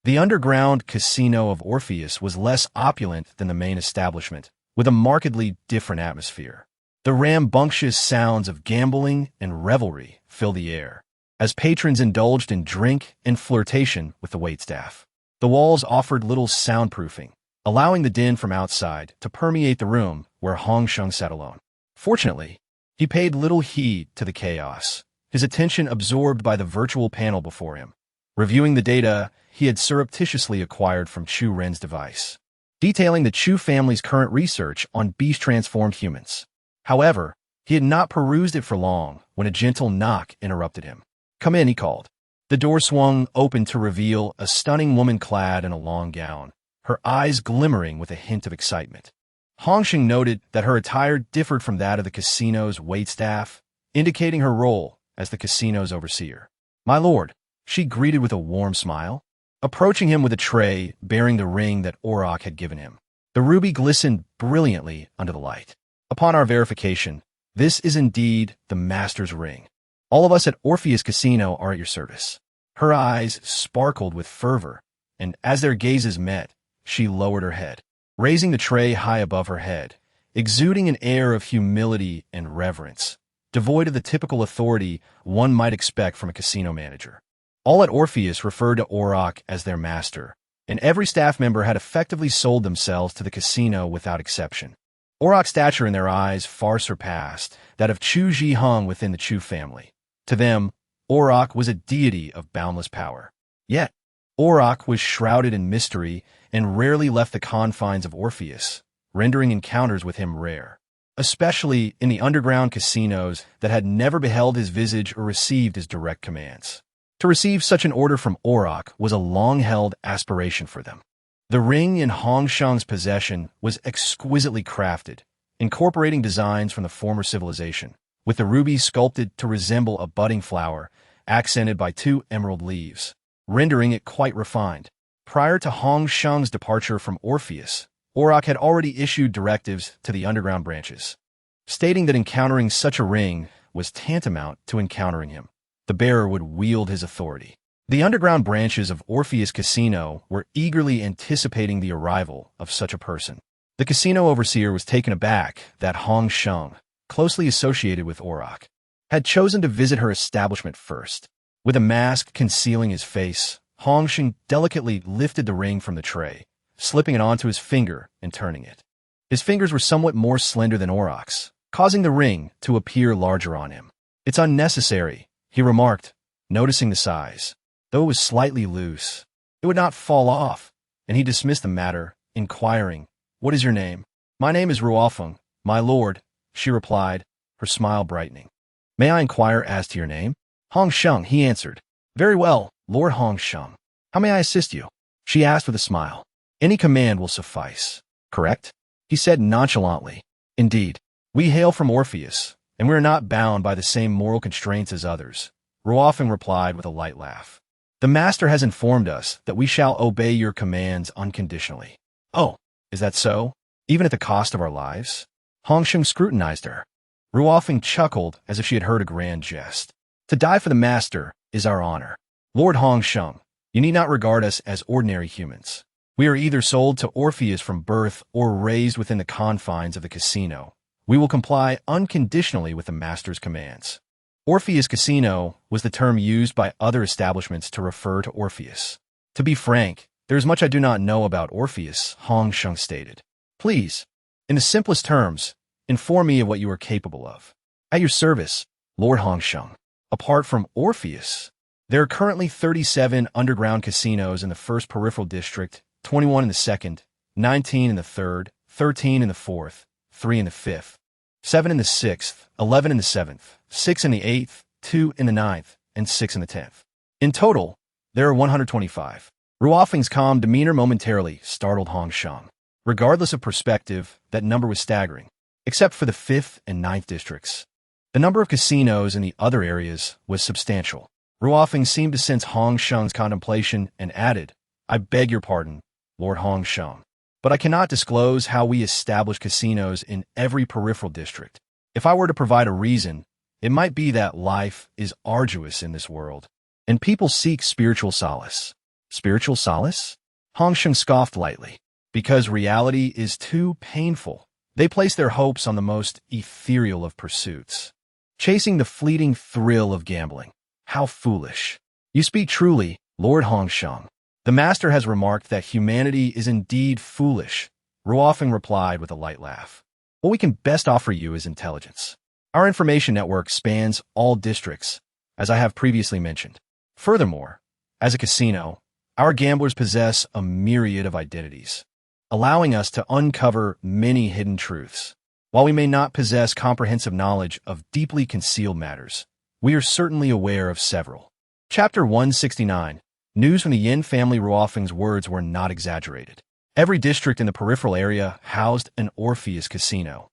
The underground casino of Orpheus was less opulent than the main establishment, with a markedly different atmosphere. The rambunctious sounds of gambling and revelry filled the air, as patrons indulged in drink and flirtation with the waitstaff. The walls offered little soundproofing, allowing the din from outside to permeate the room where Hong Sheng sat alone. Fortunately, he paid little heed to the chaos, his attention absorbed by the virtual panel before him, reviewing the data he had surreptitiously acquired from Chu Ren's device, detailing the Chu family's current research on beast-transformed humans. However, he had not perused it for long when a gentle knock interrupted him. "Come in," he called. The door swung open to reveal a stunning woman clad in a long gown, her eyes glimmering with a hint of excitement. Hong Sheng noted that her attire differed from that of the casino's waitstaff, indicating her role as the casino's overseer. "My lord," she greeted with a warm smile, approaching him with a tray bearing the ring that Auroch had given him. The ruby glistened brilliantly under the light. "Upon our verification, this is indeed the master's ring. All of us at Orpheus Casino are at your service." Her eyes sparkled with fervor, and as their gazes met, she lowered her head, raising the tray high above her head, exuding an air of humility and reverence, devoid of the typical authority one might expect from a casino manager. All at Orpheus referred to Auroch as their master, and every staff member had effectively sold themselves to the casino without exception. Auroch's stature in their eyes far surpassed that of Chu Zhiheng within the Chu family. To them, Auroch was a deity of boundless power. Yet, Auroch was shrouded in mystery and rarely left the confines of Orpheus, rendering encounters with him rare, especially in the underground casinos that had never beheld his visage or received his direct commands. To receive such an order from Auroch was a long-held aspiration for them. The ring in Hong Sheng's possession was exquisitely crafted, incorporating designs from the former civilization, with the ruby sculpted to resemble a budding flower, accented by 2 emerald leaves, rendering it quite refined. Prior to Hong Sheng's departure from Orpheus, Auroch had already issued directives to the underground branches, stating that encountering such a ring was tantamount to encountering him. The bearer would wield his authority. The underground branches of Orpheus Casino were eagerly anticipating the arrival of such a person. The casino overseer was taken aback that Hong Sheng, closely associated with Auroch, had chosen to visit her establishment first. With a mask concealing his face, Hong Sheng delicately lifted the ring from the tray, slipping it onto his finger and turning it. His fingers were somewhat more slender than Auroch's, causing the ring to appear larger on him. "It's unnecessary," he remarked, noticing the size. Though it was slightly loose, it would not fall off, and he dismissed the matter, inquiring, "What is your name?" "My name is Ruofeng, my lord," she replied, her smile brightening. "May I inquire as to your name?" "Hong Sheng," he answered. "Very well, Lord Hong Sheng. How may I assist you?" she asked with a smile. "Any command will suffice, correct?" he said nonchalantly. "Indeed, we hail from Orpheus, and we are not bound by the same moral constraints as others," Ruofeng replied with a light laugh. "The master has informed us that we shall obey your commands unconditionally." "Oh, is that so? Even at the cost of our lives?" Hong Sheng scrutinized her. Ruofeng chuckled as if she had heard a grand jest. "To die for the master is our honor. Lord Hong Sheng, you need not regard us as ordinary humans. We are either sold to Orpheus from birth or raised within the confines of the casino. We will comply unconditionally with the master's commands. Orpheus Casino was the term used by other establishments to refer to Orpheus. To be frank, there is much I do not know about Orpheus, Hong Sheng stated. Please, in the simplest terms, inform me of what you are capable of. At your service, Lord Hong Sheng. Apart from Orpheus, there are currently 37 underground casinos in the first peripheral district, 21 in the second, 19 in the third, 13 in the fourth, 3 in the fifth, 7 in the sixth, 11 in the seventh, 6 in the eighth, 2 in the ninth, and 6 in the 10th. In total, there are 125. Ruofeng's calm demeanor momentarily startled Hong Sheng. Regardless of perspective, that number was staggering, except for the 5th and 9th districts. The number of casinos in the other areas was substantial. Ruofeng seemed to sense Hong Sheng's contemplation and added, I beg your pardon, Lord Hong Sheng, but I cannot disclose how we establish casinos in every peripheral district. If I were to provide a reason, it might be that life is arduous in this world, and people seek spiritual solace. Spiritual solace? Hong Sheng scoffed lightly. Because reality is too painful, they place their hopes on the most ethereal of pursuits, chasing the fleeting thrill of gambling. How foolish. You speak truly, Lord Hong Sheng. The master has remarked that humanity is indeed foolish. Ruofeng replied with a light laugh. What we can best offer you is intelligence. Our information network spans all districts, as I have previously mentioned. Furthermore, as a casino, our gamblers possess a myriad of identities, allowing us to uncover many hidden truths. While we may not possess comprehensive knowledge of deeply concealed matters, we are certainly aware of several. Chapter 169. News from the Yin family. Ruofeng's words were not exaggerated. Every district in the peripheral area housed an Orpheus casino,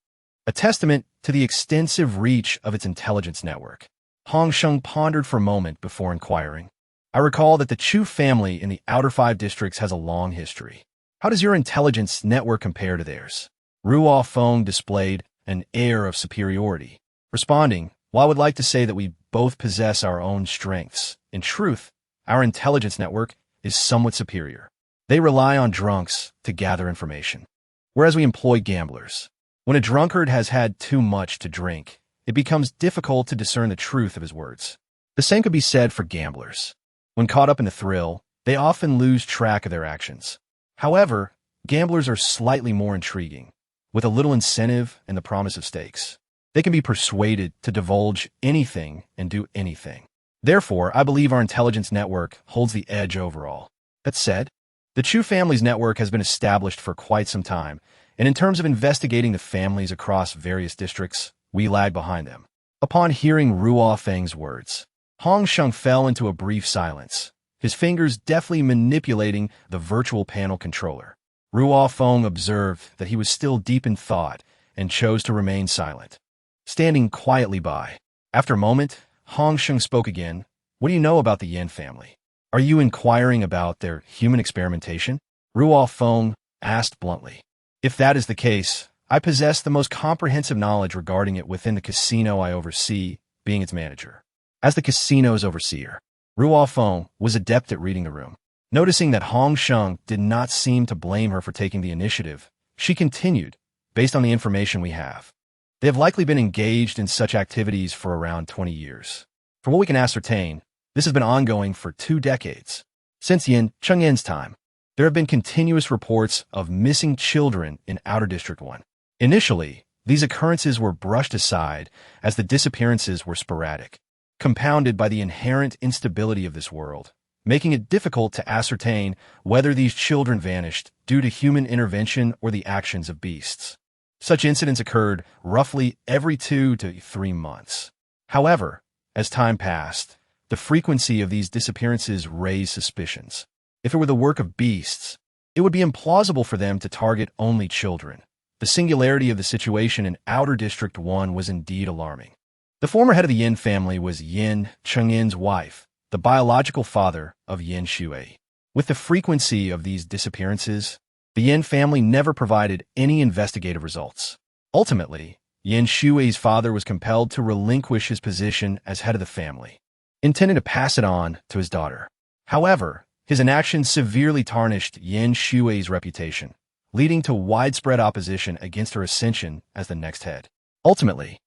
a testament to the extensive reach of its intelligence network. Hong Sheng pondered for a moment before inquiring. I recall that the Chu family in the outer 5 districts has a long history. How does your intelligence network compare to theirs? Ruofeng displayed an air of superiority, responding, while I would like to say that we both possess our own strengths, in truth, our intelligence network is somewhat superior. They rely on drunks to gather information, whereas we employ gamblers. When a drunkard has had too much to drink, it becomes difficult to discern the truth of his words. The same could be said for gamblers. When caught up in the thrill, they often lose track of their actions. However, gamblers are slightly more intriguing. With a little incentive and the promise of stakes, they can be persuaded to divulge anything and do anything. Therefore, I believe our intelligence network holds the edge overall. That said, the Chu family's network has been established for quite some time, and in terms of investigating the families across various districts, we lag behind them. Upon hearing Ruofeng's words, Hong Sheng fell into a brief silence, his fingers deftly manipulating the virtual panel controller. Ruofeng observed that he was still deep in thought and chose to remain silent, standing quietly by. After a moment, Hong Sheng spoke again. What do you know about the Yin family? Are you inquiring about their human experimentation? Ruofeng asked bluntly. If that is the case, I possess the most comprehensive knowledge regarding it within the casino I oversee, being its manager. As the casino's overseer, Ruofeng was adept at reading the room. Noticing that Hong Sheng did not seem to blame her for taking the initiative, she continued, based on the information we have. They have likely been engaged in such activities for around 20 years. From what we can ascertain, this has been ongoing for 2 decades. Since Yin Chengyan's time, there have been continuous reports of missing children in Outer District 1. Initially, these occurrences were brushed aside as the disappearances were sporadic, compounded by the inherent instability of this world, making it difficult to ascertain whether these children vanished due to human intervention or the actions of beasts. Such incidents occurred roughly every 2 to 3 months. However, as time passed, the frequency of these disappearances raised suspicions. If it were the work of beasts, it would be implausible for them to target only children. The singularity of the situation in Outer District 1 was indeed alarming. The former head of the Yin family was Yin Chengyan's wife, the biological father of Yin Shui. With the frequency of these disappearances, the Yin family never provided any investigative results. Ultimately, Yin Shui's father was compelled to relinquish his position as head of the family, intending to pass it on to his daughter. However, His inaction severely tarnished Yin Shui's reputation, leading to widespread opposition against her ascension as the next head. Ultimately,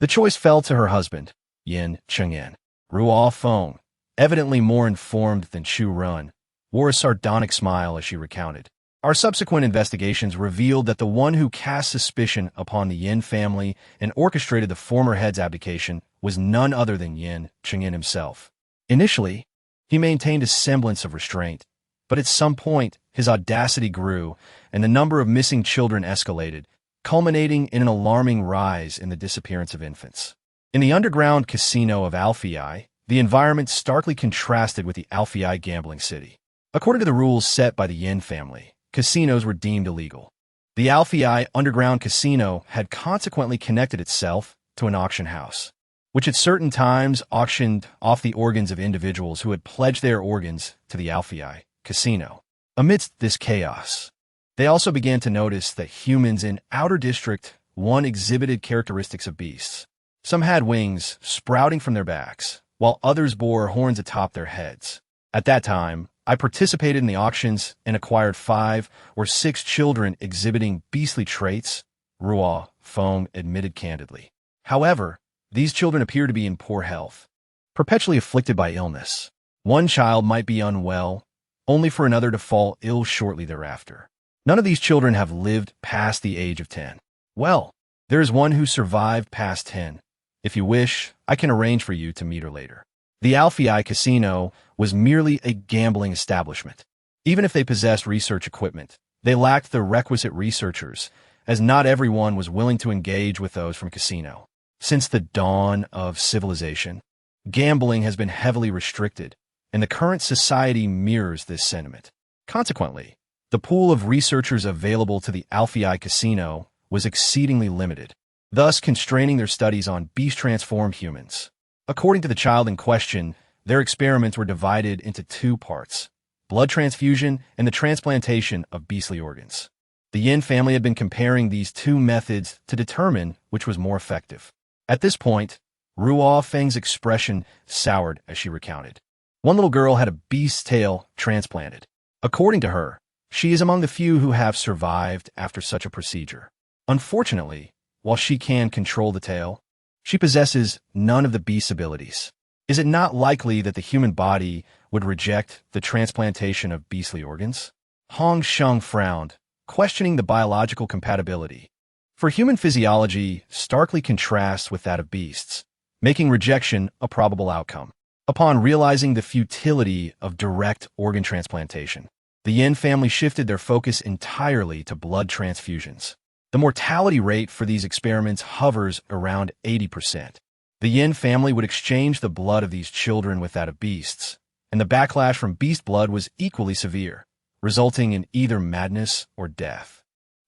the choice fell to her husband, Yin Chengyan. Ruo Feng, evidently more informed than Xu Run, wore a sardonic smile as she recounted. Our subsequent investigations revealed that the one who cast suspicion upon the Yin family and orchestrated the former head's abdication was none other than Yin Chengyan himself. Initially, he maintained a semblance of restraint, but at some point, his audacity grew and the number of missing children escalated, culminating in an alarming rise in the disappearance of infants. In the underground casino of Alfei, the environment starkly contrasted with the Alfei gambling city. According to the rules set by the Yin family, casinos were deemed illegal. The Alfei underground casino had consequently connected itself to an auction house, which at certain times auctioned off the organs of individuals who had pledged their organs to the Alfei casino. Amidst this chaos, they also began to notice that humans in Outer District 1 exhibited characteristics of beasts. Some had wings sprouting from their backs, while others bore horns atop their heads. At that time, I participated in the auctions and acquired 5 or 6 children exhibiting beastly traits, Ruo Feng admitted candidly. However, these children appear to be in poor health, perpetually afflicted by illness. One child might be unwell, only for another to fall ill shortly thereafter. None of these children have lived past the age of 10. Well, there is one who survived past 10. If you wish, I can arrange for you to meet her later. The Alfei casino was merely a gambling establishment. Even if they possessed research equipment, they lacked the requisite researchers, as not everyone was willing to engage with those from casino. Since the dawn of civilization, gambling has been heavily restricted, and the current society mirrors this sentiment. Consequently, the pool of researchers available to the Alfei casino was exceedingly limited, thus constraining their studies on beast-transformed humans. According to the child in question, their experiments were divided into 2 parts: blood transfusion and the transplantation of beastly organs. The Yin family had been comparing these 2 methods to determine which was more effective. At this point, Ruo Feng's expression soured as she recounted. One little girl had a beast's tail transplanted. According to her, she is among the few who have survived after such a procedure. Unfortunately, while she can control the tail, she possesses none of the beast's abilities. Is it not likely that the human body would reject the transplantation of beastly organs? Hong Sheng frowned, questioning the biological compatibility. For human physiology starkly contrasts with that of beasts, making rejection a probable outcome. Upon realizing the futility of direct organ transplantation, the Yin family shifted their focus entirely to blood transfusions. The mortality rate for these experiments hovers around 80%. The Yin family would exchange the blood of these children with that of beasts, and the backlash from beast blood was equally severe, resulting in either madness or death.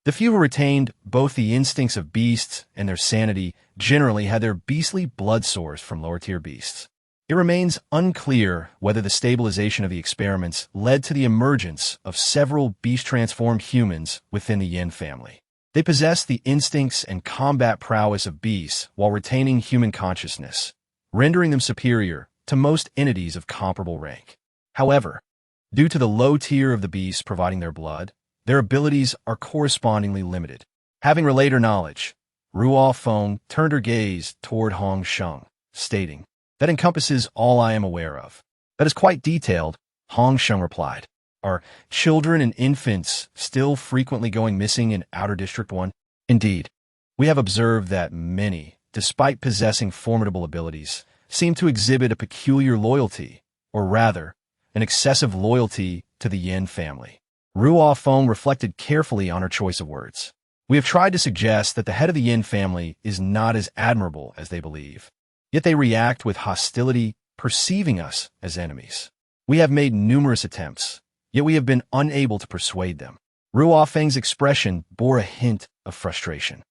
The few who retained both the instincts of beasts and their sanity generally had their beastly blood source from lower-tier beasts. It remains unclear whether the stabilization of the experiments led to the emergence of several beast-transformed humans within the Yin family. They possess the instincts and combat prowess of beasts while retaining human consciousness, rendering them superior to most entities of comparable rank. However, due to the low tier of the beasts providing their blood, their abilities are correspondingly limited. Having relayed her knowledge, Ruo Feng turned her gaze toward Hong Sheng, stating, "That encompasses all I am aware of." "That is quite detailed," Hong Sheng replied. "Are children and infants still frequently going missing in Outer District 1? "Indeed, we have observed that many, despite possessing formidable abilities, seem to exhibit a peculiar loyalty, or rather, an excessive loyalty to the Yin family." Ruo Feng reflected carefully on her choice of words. "We have tried to suggest that the head of the Yin family is not as admirable as they believe, yet they react with hostility, perceiving us as enemies. We have made numerous attempts, yet we have been unable to persuade them." Ruo Feng's expression bore a hint of frustration.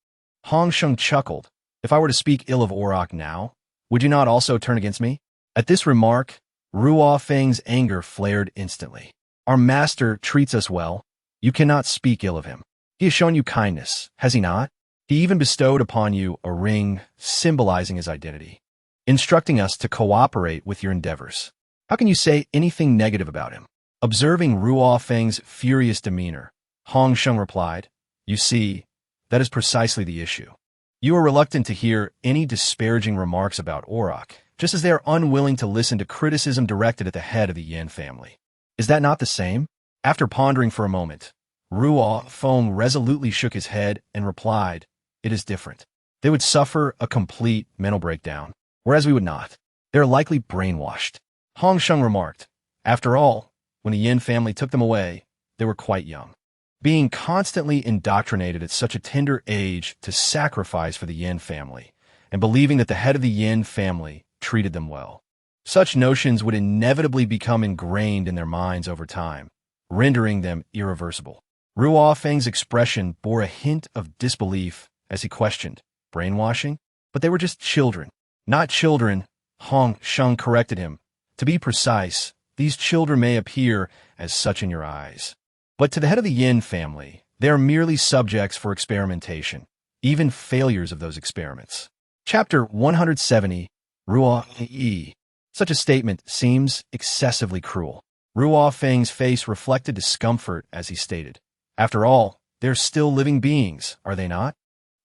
Hong Sheng chuckled. "If I were to speak ill of Auroch now, would you not also turn against me?" At this remark, Ruo Feng's anger flared instantly. "Our master treats us well. You cannot speak ill of him. He has shown you kindness, has he not? He even bestowed upon you a ring symbolizing his identity, instructing us to cooperate with your endeavors. How can you say anything negative about him?" Observing Ruo Feng's furious demeanor, Hong Sheng replied, "You see, that is precisely the issue. You are reluctant to hear any disparaging remarks about Orok, just as they are unwilling to listen to criticism directed at the head of the Yin family. Is that not the same?" After pondering for a moment, Ruo Feng resolutely shook his head and replied, "It is different. They would suffer a complete mental breakdown, whereas we would not. They are likely brainwashed." Hong Sheng remarked, "After all, when the Yin family took them away, they were quite young. Being constantly indoctrinated at such a tender age to sacrifice for the Yin family, and believing that the head of the Yin family treated them well. Such notions would inevitably become ingrained in their minds over time, rendering them irreversible." Ruo Feng's expression bore a hint of disbelief as he questioned, "Brainwashing? But they were just children." "Not children," Hong Sheng corrected him. "To be precise, these children may appear as such in your eyes. But to the head of the Yin family, they are merely subjects for experimentation, even failures of those experiments." Chapter 170, Ruo Yi. Such a statement seems excessively cruel. Ruo Feng's face reflected discomfort as he stated, "After all, they're still living beings, are they not?"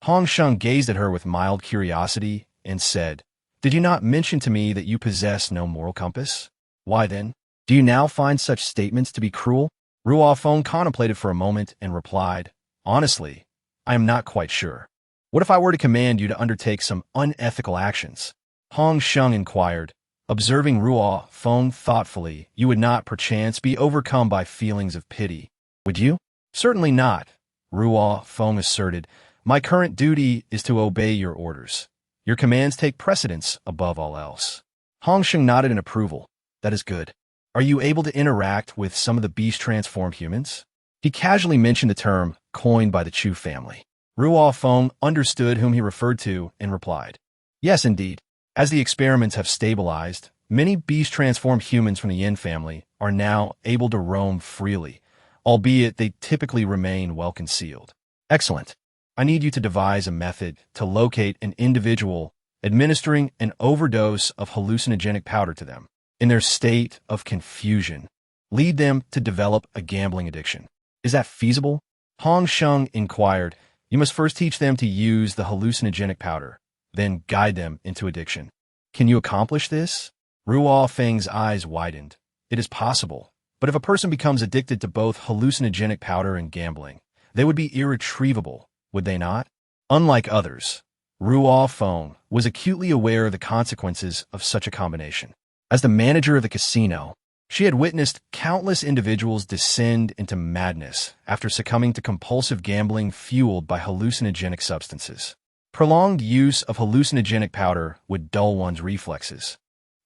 Hong Sheng gazed at her with mild curiosity and said, "Did you not mention to me that you possess no moral compass? Why then, do you now find such statements to be cruel?" Ruo Feng contemplated for a moment and replied, "Honestly, I am not quite sure. What if I were to command you to undertake some unethical actions?" Hong Sheng inquired, observing Ruo Feng thoughtfully. "You would not, perchance, be overcome by feelings of pity, would you?" "Certainly not," Ruo Feng asserted. "My current duty is to obey your orders. Your commands take precedence above all else." Hong Sheng nodded in approval. "That is good. Are you able to interact with some of the beast-transformed humans?" He casually mentioned the term coined by the Chu family. Ruo Feng understood whom he referred to and replied, "Yes, indeed. As the experiments have stabilized, many beast-transformed humans from the Yin family are now able to roam freely, albeit they typically remain well concealed." "Excellent. I need you to devise a method to locate an individual administering an overdose of hallucinogenic powder to them. In their state of confusion, lead them to develop a gambling addiction. Is that feasible?" Hong Sheng inquired. "You must first teach them to use the hallucinogenic powder, then guide them into addiction." "Can you accomplish this?" Ruo Feng's eyes widened. "It is possible, but if a person becomes addicted to both hallucinogenic powder and gambling, they would be irretrievable, would they not?" Unlike others, Ruo Feng was acutely aware of the consequences of such a combination. As the manager of the casino, she had witnessed countless individuals descend into madness after succumbing to compulsive gambling fueled by hallucinogenic substances. Prolonged use of hallucinogenic powder would dull one's reflexes,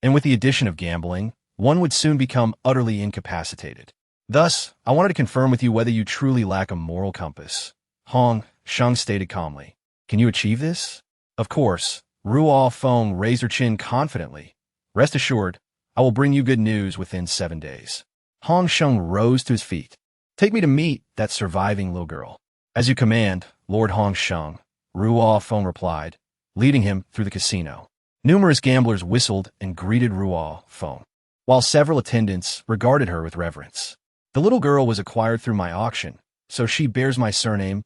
and with the addition of gambling, one would soon become utterly incapacitated. Thus, I wanted to confirm with you whether you truly lack a moral compass. Hong Sheng stated calmly. "Can you achieve this?" "Of course." Ruo Feng raised her chin confidently. "Rest assured, I will bring you good news within 7 days." Hong Sheng rose to his feet. "Take me to meet that surviving little girl." "As you command, Lord Hong Sheng," Ruo Feng replied, leading him through the casino. Numerous gamblers whistled and greeted Ruo Feng, while several attendants regarded her with reverence. "The little girl was acquired through my auction, so she bears my surname.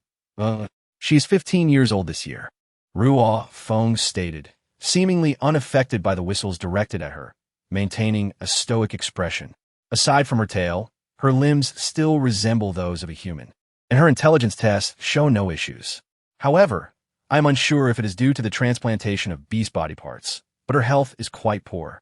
She is 15 years old this year," Ruo Feng stated, seemingly unaffected by the whistles directed at her, maintaining a stoic expression. Aside from her tail, her limbs still resemble those of a human, and her intelligence tests show no issues. However, I am unsure if it is due to the transplantation of beast body parts, but her health is quite poor.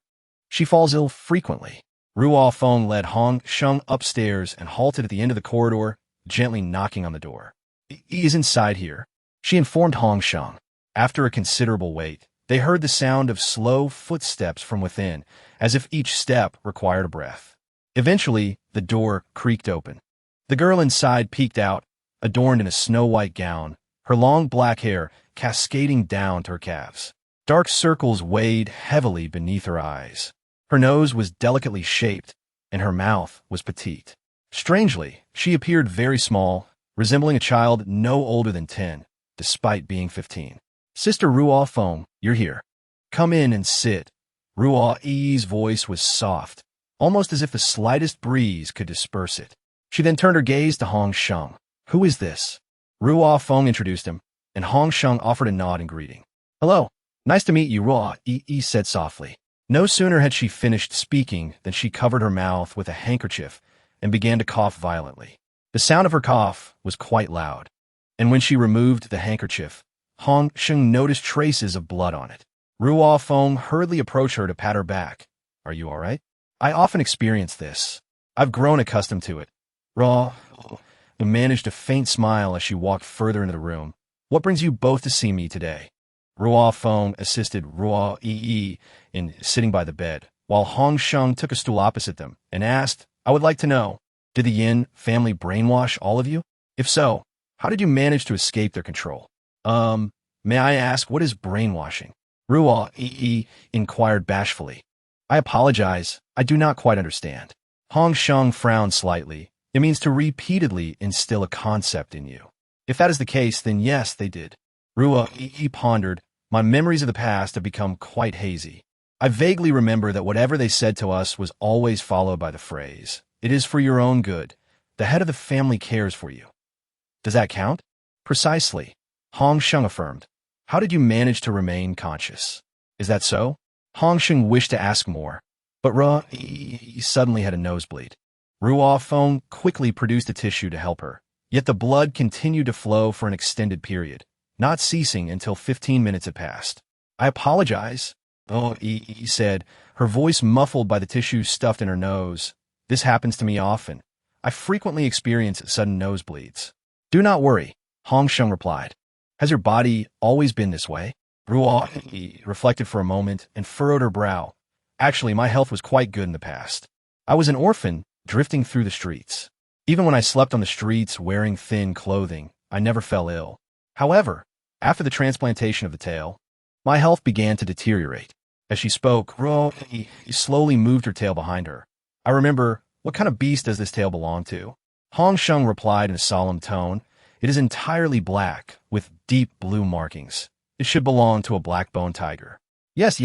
She falls ill frequently. Ruo Feng led Hong Sheng upstairs and halted at the end of the corridor, gently knocking on the door. "He is inside here," she informed Hong Sheng. After a considerable wait, they heard the sound of slow footsteps from within, as if each step required a breath. Eventually, the door creaked open. The girl inside peeked out, adorned in a snow-white gown, her long black hair cascading down to her calves. Dark circles weighed heavily beneath her eyes. Her nose was delicately shaped, and her mouth was petite. Strangely, she appeared very small, resembling a child no older than 10, despite being 15. "Sister Ruo Feng, you're here. Come in and sit." Ruo Yi's voice was soft, almost as if the slightest breeze could disperse it. She then turned her gaze to Hong Sheng. "Who is this?" Ruo Feng introduced him, and Hong Sheng offered a nod in greeting. "Hello. Nice to meet you," Ruo Yi said softly. No sooner had she finished speaking than she covered her mouth with a handkerchief and began to cough violently. The sound of her cough was quite loud, and when she removed the handkerchief, Hong Sheng noticed traces of blood on it. Ruo Feng hurriedly approached her to pat her back. "Are you all right?" "I often experience this. I've grown accustomed to it." Ruo managed a faint smile as she walked further into the room. "What brings you both to see me today?" Ruo Feng assisted Ruo Yi in sitting by the bed, while Hong Sheng took a stool opposite them and asked, "I would like to know, did the Yin family brainwash all of you? If so, how did you manage to escape their control?" May I ask, what is brainwashing?" Ruo Yi inquired bashfully. "I apologize, I do not quite understand." Hong Sheng frowned slightly. "It means to repeatedly instill a concept in you." "If that is the case, then yes, they did." Ruo Yi pondered. "My memories of the past have become quite hazy. I vaguely remember that whatever they said to us was always followed by the phrase, 'It is for your own good. The head of the family cares for you.' Does that count?" "Precisely," Hong Sheng affirmed. "How did you manage to remain conscious?" "Is that so?" Hong Sheng wished to ask more, but Ruo Yi suddenly had a nosebleed. Ruo Feng quickly produced a tissue to help her, yet the blood continued to flow for an extended period, not ceasing until 15 minutes had passed. "I apologize," Ruo Yi said, her voice muffled by the tissue stuffed in her nose. "This happens to me often. I frequently experience sudden nosebleeds." "Do not worry," Hong Sheng replied. "Has your body always been this way?" Ruo Yi reflected for a moment and furrowed her brow. "Actually, my health was quite good in the past. I was an orphan, drifting through the streets. Even when I slept on the streets wearing thin clothing, I never fell ill. However, after the transplantation of the tail, my health began to deteriorate." As she spoke, Ruo Yi slowly moved her tail behind her. "I remember, what kind of beast does this tail belong to?" Hong Sheng replied in a solemn tone. "It is entirely black, with deep blue markings. It should belong to a black-bone tiger." Yes,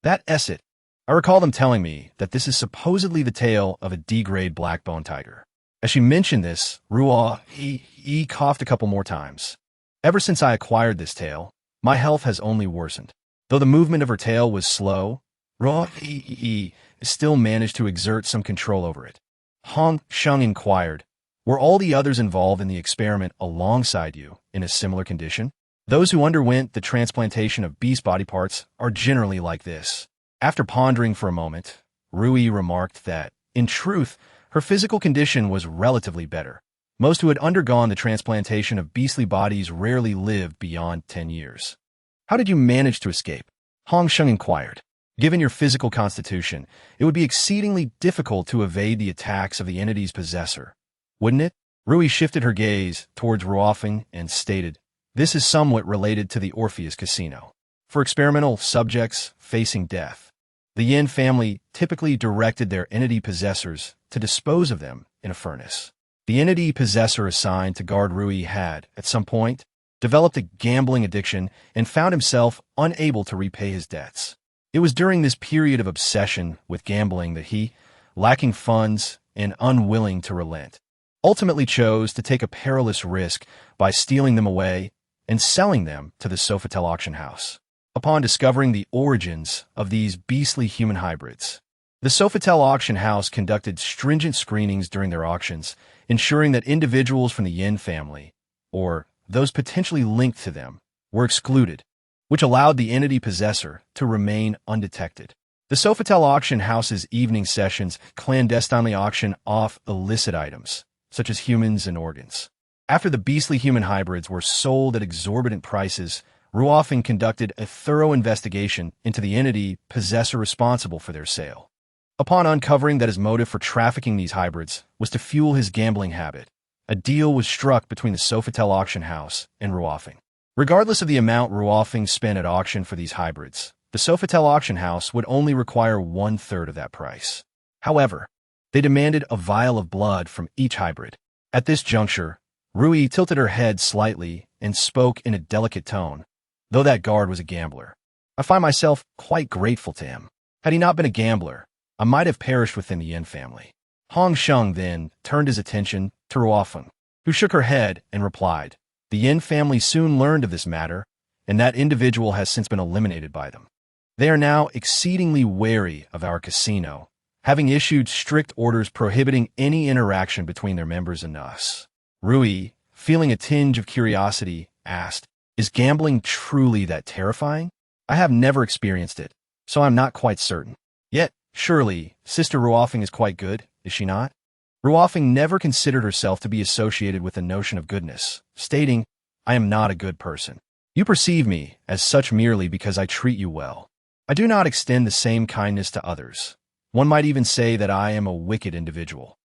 that is it. I recall them telling me that this is supposedly the tail of a D-grade black-bone tiger." As she mentioned this, Ruo Yi coughed a couple more times. "Ever since I acquired this tail, my health has only worsened." Though the movement of her tail was slow, Ruo Yi still managed to exert some control over it. Hong Sheng inquired, "Were all the others involved in the experiment alongside you in a similar condition?" "Those who underwent the transplantation of beast body parts are generally like this." After pondering for a moment, Rui remarked that, in truth, her physical condition was relatively better. Most who had undergone the transplantation of beastly bodies rarely lived beyond 10 years. "How did you manage to escape?" Hong Sheng inquired. "Given your physical constitution, it would be exceedingly difficult to evade the attacks of the entity's possessor, wouldn't it?" Rui shifted her gaze towards Ruofeng and stated, "This is somewhat related to the Orpheus Casino. For experimental subjects facing death, the Yin family typically directed their entity possessors to dispose of them in a furnace. The entity possessor assigned to guard Rui had, at some point, developed a gambling addiction and found himself unable to repay his debts. It was during this period of obsession with gambling that he, lacking funds and unwilling to relent, ultimately chose to take a perilous risk by stealing them away and selling them to the Sofitel auction house. Upon discovering the origins of these beastly human hybrids, the Sofitel auction house conducted stringent screenings during their auctions, ensuring that individuals from the Yin family, or those potentially linked to them, were excluded, which allowed the entity possessor to remain undetected. The Sofitel auction house's evening sessions clandestinely auction off illicit items, such as humans and organs. After the beastly human hybrids were sold at exorbitant prices, Ruofeng conducted a thorough investigation into the entity possessor responsible for their sale. Upon uncovering that his motive for trafficking these hybrids was to fuel his gambling habit, a deal was struck between the Sofitel auction house and Ruofeng. Regardless of the amount Ruofeng spent at auction for these hybrids, the Sofitel auction house would only require 1/3 of that price. However, they demanded a vial of blood from each hybrid. At this juncture, Rui tilted her head slightly and spoke in a delicate tone, though that guard was a gambler. "I find myself quite grateful to him. Had he not been a gambler, I might have perished within the Yin family. Hong Sheng then turned his attention to Ruofeng, who shook her head and replied, the Yin family soon learned of this matter, and that individual has since been eliminated by them. They are now exceedingly wary of our casino, having issued strict orders prohibiting any interaction between their members and us. Rui, feeling a tinge of curiosity, asked, is gambling truly that terrifying? I have never experienced it, so I'm not quite certain. Yet, surely, Sister Ruofeng is quite good, is she not? Ruofeng never considered herself to be associated with the notion of goodness, stating, I am not a good person. You perceive me as such merely because I treat you well. I do not extend the same kindness to others. One might even say that I am a wicked individual.